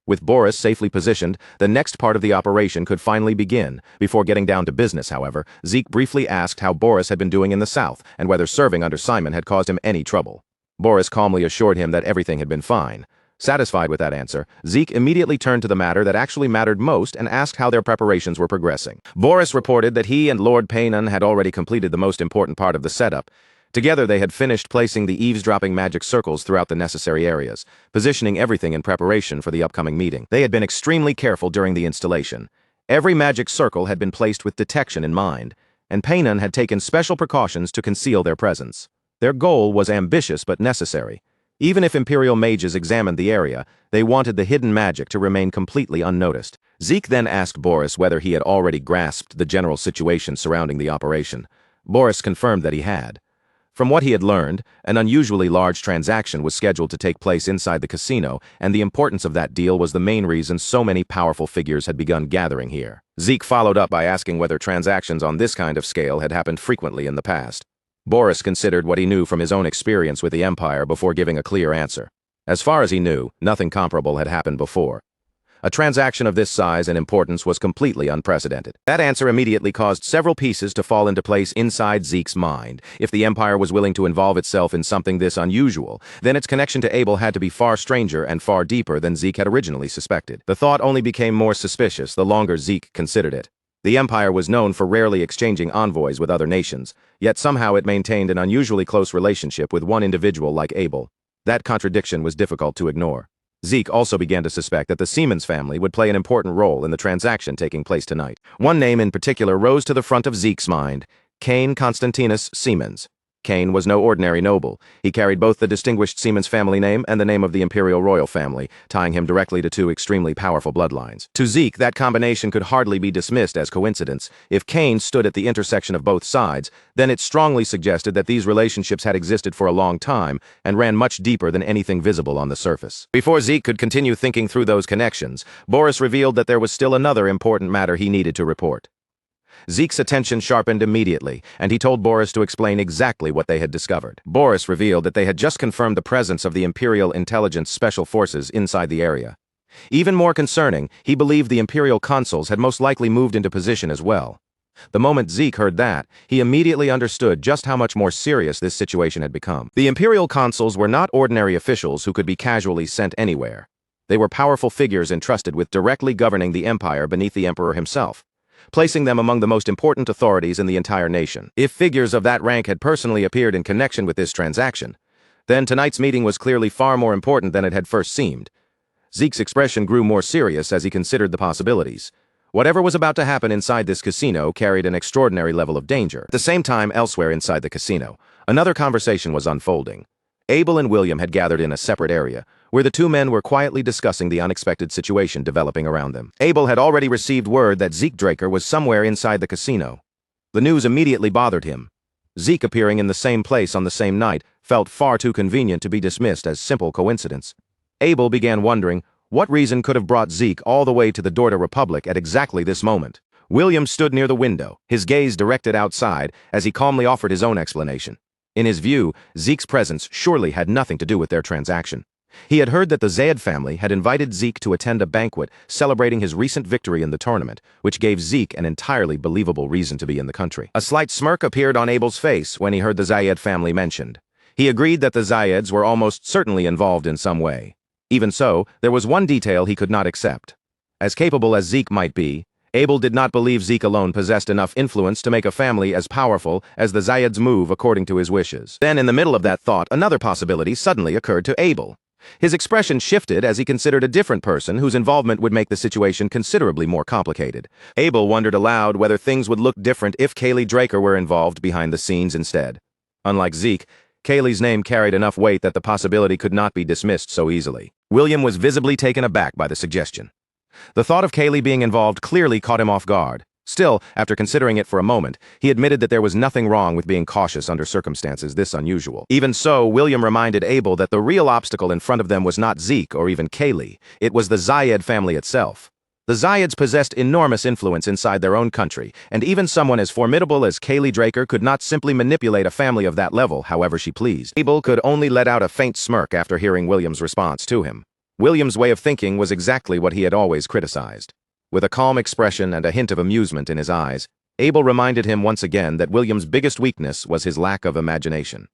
Speaker 1: With Boris safely positioned, the next part of the operation could finally begin. Before getting down to business, however, Zeke briefly asked how Boris had been doing in the south and whether serving under Simon had caused him any trouble. Boris calmly assured him that everything had been fine. Satisfied with that answer, Zeke immediately turned to the matter that actually mattered most and asked how their preparations were progressing. Boris reported that he and Lord Paynon had already completed the most important part of the setup. Together they had finished placing the eavesdropping magic circles throughout the necessary areas, positioning everything in preparation for the upcoming meeting. They had been extremely careful during the installation. Every magic circle had been placed with detection in mind, and Paynon had taken special precautions to conceal their presence. Their goal was ambitious but necessary. Even if Imperial mages examined the area, they wanted the hidden magic to remain completely unnoticed. Zeke then asked Boris whether he had already grasped the general situation surrounding the operation. Boris confirmed that he had. From what he had learned, an unusually large transaction was scheduled to take place inside the casino, and the importance of that deal was the main reason so many powerful figures had begun gathering here. Zeke followed up by asking whether transactions on this kind of scale had happened frequently in the past. Boris considered what he knew from his own experience with the Empire before giving a clear answer. As far as he knew, nothing comparable had happened before. A transaction of this size and importance was completely unprecedented. That answer immediately caused several pieces to fall into place inside Zeke's mind. If the Empire was willing to involve itself in something this unusual, then its connection to Abel had to be far stranger and far deeper than Zeke had originally suspected. The thought only became more suspicious the longer Zeke considered it. The Empire was known for rarely exchanging envoys with other nations, yet somehow it maintained an unusually close relationship with one individual like Abel. That contradiction was difficult to ignore. Zeke also began to suspect that the Siemens family would play an important role in the transaction taking place tonight. One name in particular rose to the front of Zeke's mind: Cain Constantinus Siemens. Cain was no ordinary noble. He carried both the distinguished Siemens family name and the name of the imperial royal family, tying him directly to two extremely powerful bloodlines. To Zeke, that combination could hardly be dismissed as coincidence. If Cain stood at the intersection of both sides, then it strongly suggested that these relationships had existed for a long time and ran much deeper than anything visible on the surface. Before Zeke could continue thinking through those connections, Boris revealed that there was still another important matter he needed to report. Zeke's attention sharpened immediately, and he told Boris to explain exactly what they had discovered. Boris revealed that they had just confirmed the presence of the Imperial Intelligence Special Forces inside the area. Even more concerning, he believed the Imperial consuls had most likely moved into position as well. The moment Zeke heard that, he immediately understood just how much more serious this situation had become. The Imperial consuls were not ordinary officials who could be casually sent anywhere. They were powerful figures entrusted with directly governing the empire beneath the emperor himself, placing them among the most important authorities in the entire nation. If figures of that rank had personally appeared in connection with this transaction, then tonight's meeting was clearly far more important than it had first seemed. Zeke's expression grew more serious as he considered the possibilities. Whatever was about to happen inside this casino carried an extraordinary level of danger. At the same time, elsewhere inside the casino, another conversation was unfolding. Abel and William had gathered in a separate area, where the two men were quietly discussing the unexpected situation developing around them. Abel had already received word that Zeke Draker was somewhere inside the casino. The news immediately bothered him. Zeke appearing in the same place on the same night felt far too convenient to be dismissed as simple coincidence. Abel began wondering what reason could have brought Zeke all the way to the Dorda Republic at exactly this moment. William stood near the window, his gaze directed outside as he calmly offered his own explanation. In his view, Zeke's presence surely had nothing to do with their transaction. He had heard that the Zayed family had invited Zeke to attend a banquet celebrating his recent victory in the tournament, which gave Zeke an entirely believable reason to be in the country. A slight smirk appeared on Abel's face when he heard the Zayed family mentioned. He agreed that the Zayeds were almost certainly involved in some way. Even so, there was one detail he could not accept. As capable as Zeke might be, Abel did not believe Zeke alone possessed enough influence to make a family as powerful as the Zayeds move according to his wishes. Then, in the middle of that thought, another possibility suddenly occurred to Abel. His expression shifted as he considered a different person whose involvement would make the situation considerably more complicated. Abel wondered aloud whether things would look different if Kaylee Draker were involved behind the scenes instead. Unlike Zeke, Kaylee's name carried enough weight that the possibility could not be dismissed so easily. William was visibly taken aback by the suggestion. The thought of Kaylee being involved clearly caught him off guard. Still, after considering it for a moment, he admitted that there was nothing wrong with being cautious under circumstances this unusual. Even so, William reminded Abel that the real obstacle in front of them was not Zeke or even Kaylee. It was the Zayed family itself. The Zayeds possessed enormous influence inside their own country, and even someone as formidable as Kaylee Draker could not simply manipulate a family of that level however she pleased. Abel could only let out a faint smirk after hearing William's response to him. William's way of thinking was exactly what he had always criticized. With a calm expression and a hint of amusement in his eyes, Abel reminded him once again that William's biggest weakness was his lack of imagination.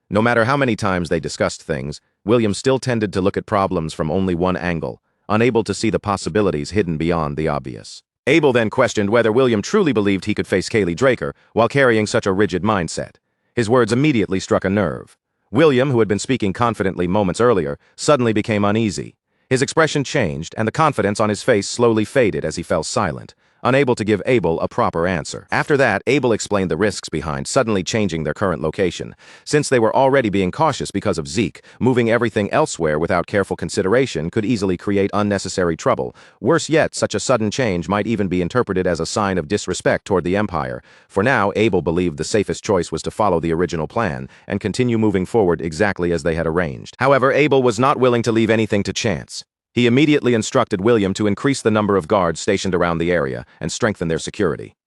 Speaker 1: No matter how many times they discussed things, William still tended to look at problems from only one angle, unable to see the possibilities hidden beyond the obvious. Abel then questioned whether William truly believed he could face Kaylee Draker while carrying such a rigid mindset. His words immediately struck a nerve. William, who had been speaking confidently moments earlier, suddenly became uneasy. His expression changed, and the confidence on his face slowly faded as he fell silent, unable to give Abel a proper answer. After that, Abel explained the risks behind suddenly changing their current location. Since they were already being cautious because of Zeke, moving everything elsewhere without careful consideration could easily create unnecessary trouble. Worse yet, such a sudden change might even be interpreted as a sign of disrespect toward the Empire. For now, Abel believed the safest choice was to follow the original plan and continue moving forward exactly as they had arranged. However, Abel was not willing to leave anything to chance. He immediately instructed William to increase the number of guards stationed around the area and strengthen their security.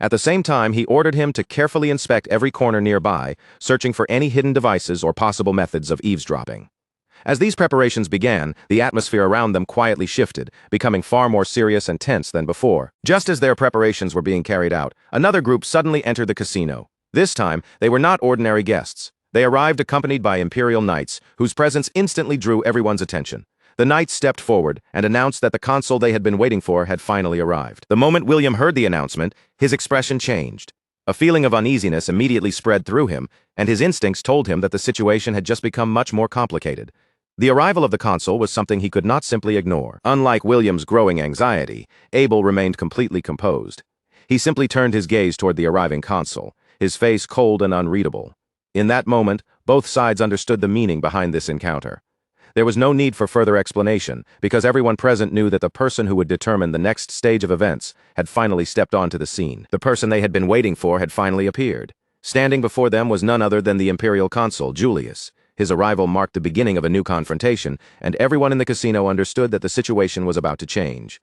Speaker 1: At the same time, he ordered him to carefully inspect every corner nearby, searching for any hidden devices or possible methods of eavesdropping. As these preparations began, the atmosphere around them quietly shifted, becoming far more serious and tense than before. Just as their preparations were being carried out, another group suddenly entered the casino. This time, they were not ordinary guests. They arrived accompanied by Imperial Knights, whose presence instantly drew everyone's attention. The knights stepped forward and announced that the consul they had been waiting for had finally arrived. The moment William heard the announcement, his expression changed. A feeling of uneasiness immediately spread through him, and his instincts told him that the situation had just become much more complicated. The arrival of the consul was something he could not simply ignore. Unlike William's growing anxiety, Abel remained completely composed. He simply turned his gaze toward the arriving consul, his face cold and unreadable. In that moment, both sides understood the meaning behind this encounter. There was no need for further explanation, because everyone present knew that the person who would determine the next stage of events had finally stepped onto the scene. The person they had been waiting for had finally appeared. Standing before them was none other than the imperial consul, Julius. His arrival marked the beginning of a new confrontation, and everyone in the casino understood that the situation was about to change.